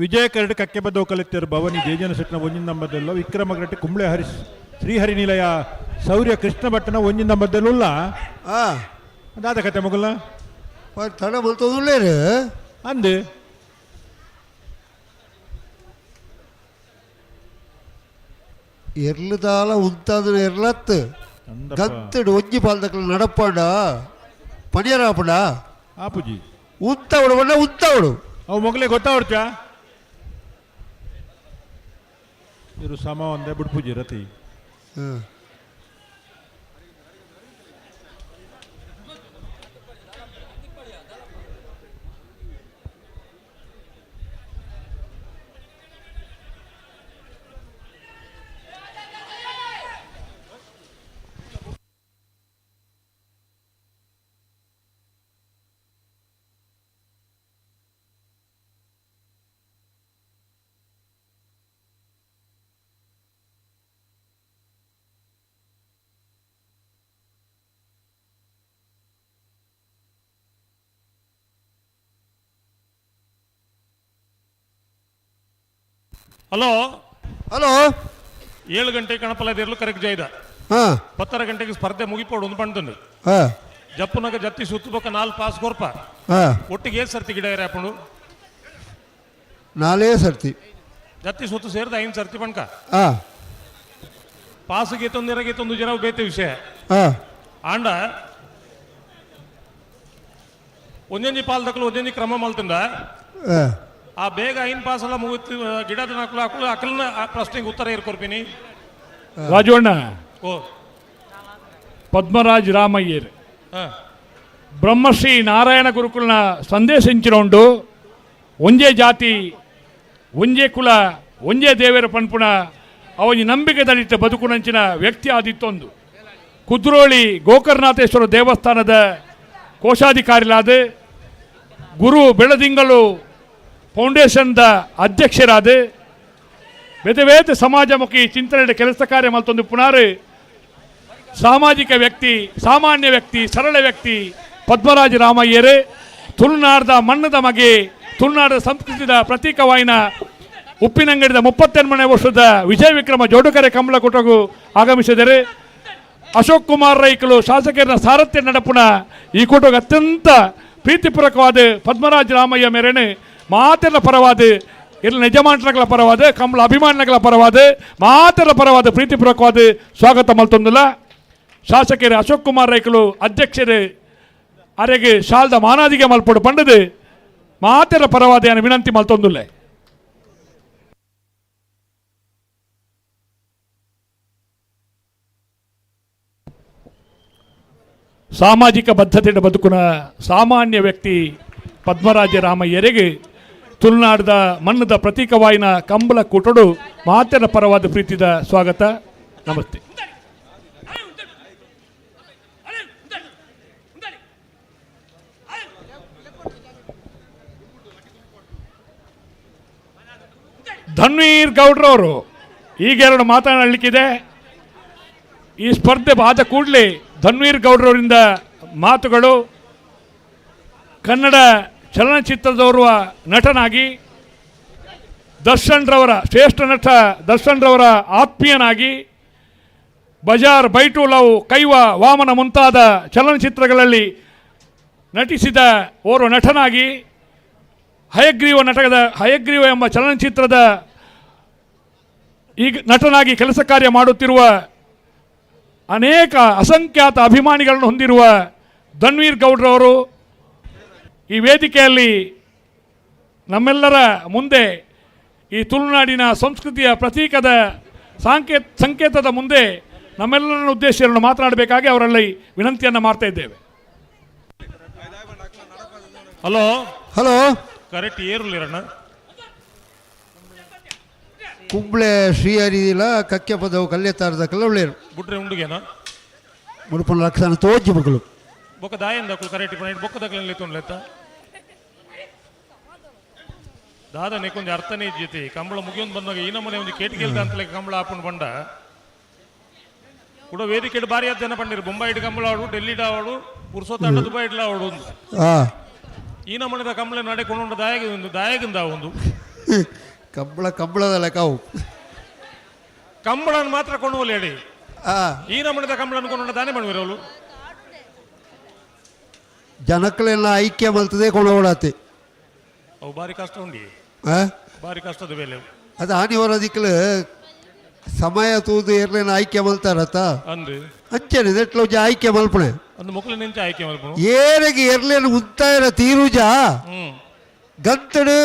ವಿಜಯ ಕರಟೆ ಕಕ್ಕೆ ಬದೋ ಕಲೆಕ್ಟರ್ ಭವಾನಿ ದೇಜನ ಸೆಟ್ನ ಒಂಜಿ ನಂಬದಲ್ಲ ವಿಕ್ರಮ ಕರಟೆ ಕುಂಬ್ಳೆ ಶ್ರೀಹರಿ ನಿಲಯ ಶೌರ್ಯ ಕೃಷ್ಣ ಭಟ್ಟನ ಒಂಜಿ ನಂಬದಲ್ಲ ಅದಾದ ಕತೆ ಮಗುಲ್ಲ ತಡ ಬಲ್ತೋದುಲ್ಲೇರು ಅಂದು ಎರ್ಲದಾಲ ಉಂತಾದ ಎರ್ಲತ್ತು ಗಂತಡು ಒಂಜಿ ಪಾಲ್ದಕ್ಕಲ್ಲ ನಡಪಾಡ ಪಣಿಯರಾಪಡ ಆಪುಜಿ ಉಂತಾವಡು ಬಣ್ಣ ಉಂತಾವಡು ಅವು ಮಗಲೇ ಗೊತ್ತಾವಡ್ಚಾ ಇರು ಸಮ ಒಂದೇ ಬಿಡ್ಪೂಜಿ ರತಿ ಹಲೋ ಹಲೋ 7 ಗಂಟೆ ಕಣಪಲದಿರಲು ಕರೆಕ್ಟ್ ಜಾಯ್ದ 10 ಗಂಟೆಗೆ ಸ್ಪರ್ಧೆ ಮುಗಿಪೋಡು ಒಂದು ಪಂಡ್ತಂಡು ಜಪ್ಪುನಾಗ ಜತ್ತಿ ಸುತ್ತಬೇಕ 4 ಪಾಸ್ ಕೊರ್ಪ ಒಟ್ಟಿಗೆ ಸರ್ತಿ ಗಿಡ ಇರಾಪುಂಡು 4 ಸರ್ತಿ ಜತ್ತಿ ಸುತ್ತು ಸೇರಿದ 5 ಸರ್ತಿ ಪಣ್ಕ ಪಾಸಿಗೆ ತೊಂದಿರಗೆ ತೊಂದು ಜನ ಬೇತೆ ವಿಷಯ ಆಂಡ ಒಂದೊಂದು ಪಾಲ್ ದಕ್ಕಲು ಒಂದೊಂದು ಕ್ರಮ ಮಲ್ತಂಡ ಆ ಬೇಗ 5 ಪಾಸ್ ಎಲ್ಲ ಮುಗಿತು ಗಿಡದ ಹಾಕಲು ಅಕಲ್ನ ಪ್ರಶ್ನೆಗೆ ಉತ್ತರ ಇರ್ಕೊರ್ಪಿನಿ ರಾಜವಣ್ಣ ಓ ಪದ್ಮರಾಜ್ ರಾಮಯ್ಯರ್ ಬ್ರಹ್ಮಶ್ರೀ ನಾರಾಯಣ ಗುರುಕುಲನ ಸಂದೇಶ ಇಂಚಿನೊಂಡು ಒಂಜೇ ಜಾತಿ ಒಂಜೇ ಕುಲ ಒಂಜೇ ದೇವರ ಪನ್ಪುಣ ಅವನಿ ನಂಬಿಕೆ ತಡಿತ ಬದುಕುನಂಚಿನ ವ್ಯಕ್ತಿ ಆದಿತ್ತೊಂದು ಕುದ್ರೋಳಿ ಗೋಕರ್ಣನಾಥೇಶ್ವರ ದೇವಸ್ಥಾನದ ಕೋಶಾಧಿಕಾರಿಲಾದ ಗುರು ಬೆಳದಿಂಗಳು ಫೌಂಡೇಶನ್ದ ಅಧ್ಯಕ್ಷರಾದ ಬೇತೆ ಸಮಾಜಮುಖಿ ಚಿಂತನೆ ಕೆಲಸ ಕಾರ್ಯ ಮಲ್ತೊಂದು ಪುನಾರು ಸಾಮಾಜಿಕ ವ್ಯಕ್ತಿ ಸಾಮಾನ್ಯ ವ್ಯಕ್ತಿ ಸರಳ ವ್ಯಕ್ತಿ ಪದ್ಮರಾಜ ರಾಮಯ್ಯರು ತುಳುನಾಡದ ಮಣ್ಣದ ಮಗೆ ತುಳುನಾಡದ ಸಂಸ್ಕೃತಿದ ಪ್ರತೀಕವಾಯಿನ ಉಪ್ಪಿನಂಗಡಿದ 38ನೇ ವರ್ಷದ ವಿಜಯ ವಿಕ್ರಮ ಜೋಡುಕರೆ ಕಂಬಳ ಕೊಟ್ಟಗೂ ಆಗಮಿಸಿದರೆ ಅಶೋಕ್ ಕುಮಾರ್ ರೈಕಲು ಶಾಸಕರ ಸಾರಥ್ಯ ನಡಪುಣ ಈ ಕೂಟಕ್ಕೆ ಅತ್ಯಂತ ಪ್ರೀತಿಪೂರ್ವಕವಾದ ಪದ್ಮರಾಜ ರಾಮಯ್ಯ ಮೇರೆನೆ ಮಾತೆಲ್ಲ ಪರವಾದ ಎಲ್ಲ ಯಜಮಾನಗಳ ಪರವಾದ ಕಂಬಳ ಅಭಿಮಾನಿಗಳ ಪರವಾದ ಮಾತೆಲ್ಲ ಪರವಾದ ಪ್ರೀತಿಪೂರ್ವಕವಾದ ಸ್ವಾಗತ ಮಲ್ತೊಂದಿಲ್ಲ. ಶಾಸಕರು ಅಶೋಕ್ ಕುಮಾರ್ ರೈಕಲು ಅಧ್ಯಕ್ಷರು ಅರೆಗೆ ಶಾಲ್ದ ಮಾನಾದಿಗೆ ಮಲ್ಪಡು ಪಂಡದು ಮಾತೆಲ್ಲ ಪರವಾದ ವಿನಂತಿ ಮಲ್ತೊಂದಿಲ್ಲ. ಸಾಮಾಜಿಕ ಬದ್ಧತೆಯ ಬದುಕಿನ ಸಾಮಾನ್ಯ ವ್ಯಕ್ತಿ ಪದ್ಮರಾಜ ರಾಮಯ್ಯರಿಗೆ ತುಳುನಾಡದ ಮಣ್ಣದ ಪ್ರತೀಕವಾಯಿನ ಕಂಬಳ ಕೂಟಡು ಮಾತೆರ ಪರವಾದ ಪ್ರೀತಿದ ಸ್ವಾಗತ. ನಮಸ್ತೆ. ಧನ್ವೀರ್ ಗೌಡ್ರವರು ಈಗ ಎರಡು ಮಾತನಾಡಲಿಕ್ಕಿದೆ. ಈ ಸ್ಪರ್ಧೆ ಆದ ಕೂಡಲೇ ಧನ್ವೀರ್ ಗೌಡ್ರವರಿಂದ ಮಾತುಗಳು. ಕನ್ನಡ ಚಲನಚಿತ್ರದೋರ್ವ ನಟನಾಗಿ ದರ್ಶನ್ ರವರ ಶ್ರೇಷ್ಠ ನಟ ದರ್ಶನ್ ರವರ ಆತ್ಮೀಯನಾಗಿ ಬಜಾರ್ ಬೈಟು ಲವ್ ಕೈವ ವಾಮನ ಮುಂತಾದ ಚಲನಚಿತ್ರಗಳಲ್ಲಿ ನಟಿಸಿದ ಓರ್ವ ನಟನಾಗಿ ಹಯಗ್ರೀವ ಎಂಬ ಚಲನಚಿತ್ರದ ಈಗ ನಟನಾಗಿ ಕೆಲಸ ಕಾರ್ಯ ಮಾಡುತ್ತಿರುವ ಅನೇಕ ಅಸಂಖ್ಯಾತ ಅಭಿಮಾನಿಗಳನ್ನು ಹೊಂದಿರುವ ಧನ್ವೀರ್ ಗೌಡ್ರವರು ಈ ವೇದಿಕೆಯಲ್ಲಿ ನಮ್ಮೆಲ್ಲರ ಮುಂದೆ ಈ ತುಳುನಾಡಿನ ಸಂಸ್ಕೃತಿಯ ಪ್ರತೀಕದ ಸಂಕೇತದ ಮುಂದೆ ನಮ್ಮೆಲ್ಲರನ್ನು ಉದ್ದೇಶವನ್ನು ಮಾತನಾಡಬೇಕಾಗಿ ಅವರಲ್ಲಿ ವಿನಂತಿಯನ್ನು ಮಾಡ್ತಾ ಇದ್ದೇವೆ. ಹಲೋ ಹಲೋ ಕರೆಕ್ಟ್ ಏರುಲಿರಣ್ಣ ಕುಂಬ್ಳೆ ಶ್ರೀಹರಿಲ ಕಕ್ಕೆ ಪದವು ಕಲ್ಲೆತ್ತಾರದ ಕಲ್ಲೊಳ್ಳೇರು ಬಿಟ್ರೆ ಉಂಡುಗೇನ ಮುಡುಪನ ಲಕ್ಷಣ ತೋಜಿ ಮಕ್ಕಳು ಬೊಕ್ಕ ದಾಯಂದಕ್ಕಳು ಕರೆಕ್ಟ್ ಪಣ ಬೊಕ್ಕ ದಕ್ಕಲ್ಲಿ ತೊಂದ್ಲೆತ್ತ ದಾದನೆ ಕೊಂಚ ಅರ್ಥನೇ ಇಜ್ಜೈತಿ ಕಂಬಳ ಮುಗಿಯೊಂದು ಬಂದಾಗ ಈ ನಮ್ಮನೆ ಒಂದು ಕೇಟಿಗೆಲ್ದ ಅಂತಲೇ ಕಂಬಳ ಹಾಕೊಂಡು ಬಂಡ ಕೂಡ ವೇದಿಕೆ ಬಾರಿ ಆದ ಜನ ಪಂಡಿರು ಬೊಂಬೈ ಇಡ್ ಕಂಬಳ ಆಡು ಡೆಲ್ಲಿ ಆಡು ಪುರ್ಸೋತಾಡ ದುಬೈ ಇಡ್ಲ ಆಡು ಈ ನಮ್ಮನೆದ ಕಂಬಳ ನಡೆಕೊಂಡು ದಾಯಗಿಂದ ಒಂದು ಕಂಬಳದ ಲೆಕ್ಕವು ಕಂಬಳನ್ನು ಮಾತ್ರ ಕೊಂಡು ಹೇಳಿ ಈ ನಮ್ಮನೆದ ಕಂಬಳನ್ನು ಕೊಂಡು ದಾನೆ ಮಾಡುವಿರವಳು ಜನಕ್ಕಳೆಲ್ಲ ಐಕ್ಯ ಮಲ್ತದೆ ಕೊಂಡೋಡಾತೆ ಅವು ಬಾರಿ ಕಷ್ಟ ಉಂಡಿ ಬಾರಿ ಕಷ್ಟದ ಬೇಲೆ ಅದು ಹಾನಿ ಹೊರದಿಕ್ಕಲು ಸಮಯ ತೂದು ಏರ್ಲೇನ ಐಕ್ಯ ಮಲ್ತಾರತ್ತ ಅಂದ್ರೆ ಅಂಚನೆ ನೆಟ್ಲ ಐಕ್ಯ ಮಲ್ಪಣೆ ಒಂದು ಮಕ್ಕಳು ನಿಂಚ ಆಯ್ಕೆ ಮಾಡ್ಕೊಂಡು ಏರಿಗೆ ಏರ್ಲೇನು ಉತ್ತಾಯರ ತೀರುಜ ಗಂತಡು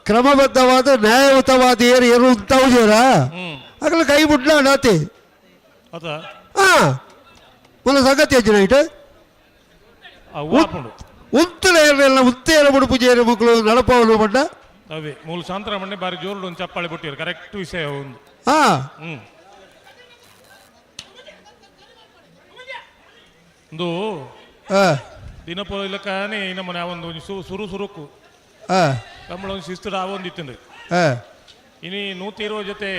ಕ್ರಮಬದ್ಧವಾದ ನ್ಯಾಯಯುತವಾದ ಏರು ಉಂತಾವುಜೇರ ಆಗಲ ಕೈ ಮುಟ್ಲ ನಾತೆ ಮೊಲ ಸಂಗತಿ ಅಜ್ಜನ ಇಟ್ಟು ಉತ್ತಲ ಏರ್ಲೆಲ್ಲ ಉತ್ತೇರ ಮುಡುಪುಜೇರ ಮಕ್ಕಳು ನಡಪವಲು ಪಡ್ಡ ಅವೇ ಮೂಲ ಶಾಂತರಾಮಣ್ಣೆ ಬಾರಿ ಜೋರು ಒಂದು ಚಪ್ಪಾಳೆ ಬಿಟ್ಟಿರು ಕರೆಕ್ಟ್ ವಿಷಯ ಒಂದು ಒಂದು ದಿನಪೋ ಇಲ್ಲಕ್ಕನೇ ನಮ್ಮನೆ ಒಂದು ಸುರುಕು ಕಂಬಳ ಒಂದು ಶಿಸ್ತು ಒಂದಿತ್ತು ಇನಿ 120 ಜೊತೆ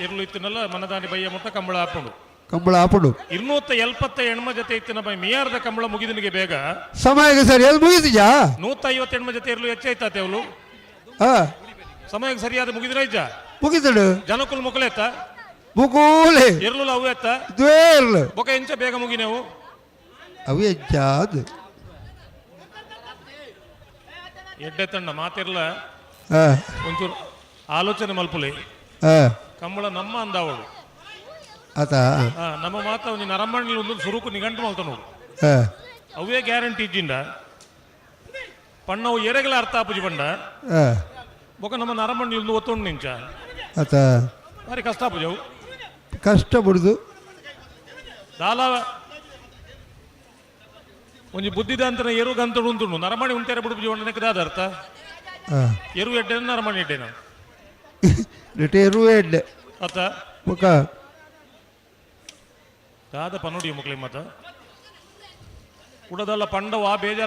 ಇರ್ಲು ಇತ್ತನಲ್ಲ ಮನದಾನಿ ಬಯ್ಯ ಮುಟ್ಟ ಕಂಬಳ ಹಾಕೊಂಡು ಕಂಬಳ ಹಾಕೊಂಡು 270 ಹೆಣ್ಮ ಜೊತೆ ಇತ್ತಿನ ಬೈ ಮಿಯಾರ್ದ ಕಂಬಳ ಮುಗಿದನಿಗೆ ಬೇಗ ಸಮಯಕ್ಕೆ ಸರಿ ಎಲ್ಲಿ ಮುಗಿದಿಜಾ 150 ಹೆಣ್ಮ ಜೊತೆ ಇರ್ಲು ಹೆಚ್ಚಾಯ್ತಾತೆ ಅವಳು ಸಮಯಕ್ಕೆ ಸರಿಯಾದ ಮುಗಿದ್ರೆ ಇಜ್ಜ ಮುಗಿದಳು ಜನಕ್ಕೂ ಮುಕ್ಕಳೆತ್ತ ಮುಗೂಲೆ ಇರ್ಲು ಅವು ಎತ್ತ ದ್ವೇರ್ಲು ಬೊಕ ಎಂಚ ಬೇಗ ಮುಗಿನೆವು ಅವು ಹೆಚ್ಚಾದು ಎಡ್ಡೆ ತಂಡ ಮಾತಿರ್ಲ ಒಂಚೂರು ಆಲೋಚನೆ ಮಲ್ಪುಲೆ ಕಂಬಳ ನಮ್ಮ ಅಂದವಳು ಆತ ನಮ್ಮ ಮಾತ ಒಂದು ನರಮಣ್ಣಿ ಒಂದು ಸುರುಕು ನಿಗಂಟು ಮಲ್ತ ನೋಡು ಅವೇ ಗ್ಯಾರಂಟಿ ಇಜ್ಜಿಂಡ ಪಣ್ಣವು ಎರೆಗಳ ಅರ್ಥ ಆಪುಜಿ ಪಂಡ ಬೊಕ ನಮ್ಮ ನರಮಣ್ಣಿ ಒಂದು ಒತ್ತೊಂಡು ನಿಂಚ ಆತ ಬಾರಿ ಕಷ್ಟ ಆಪುಜವು ಕಷ್ಟ ಬಿಡುದು ದಾಲ ಒಂಜಿ ಬುದ್ಧಿದಾಂತನ ಎರು ಗಂತಡು ಉಂಟು ನರಮಣಿ ಉಂಟೇರ ಬಿಡುಪುಜಿ ಒಣ್ಣನೆಕ್ಕದಾದ ಅರ್ಥ ಎರು ಎಡ್ಡೆ ನರಮಣಿ ಎಡ್ಡೆನ ಎರು ಎಡ್ಡೆ ಅತ್ತ ಬೊಕ ದಾದ ಪನ್ನುಡಿ ಮುಕ್ಲಿ ಮತ ಉಡದಲ್ಲ ಪಂಡವ ಬೇಜಾರ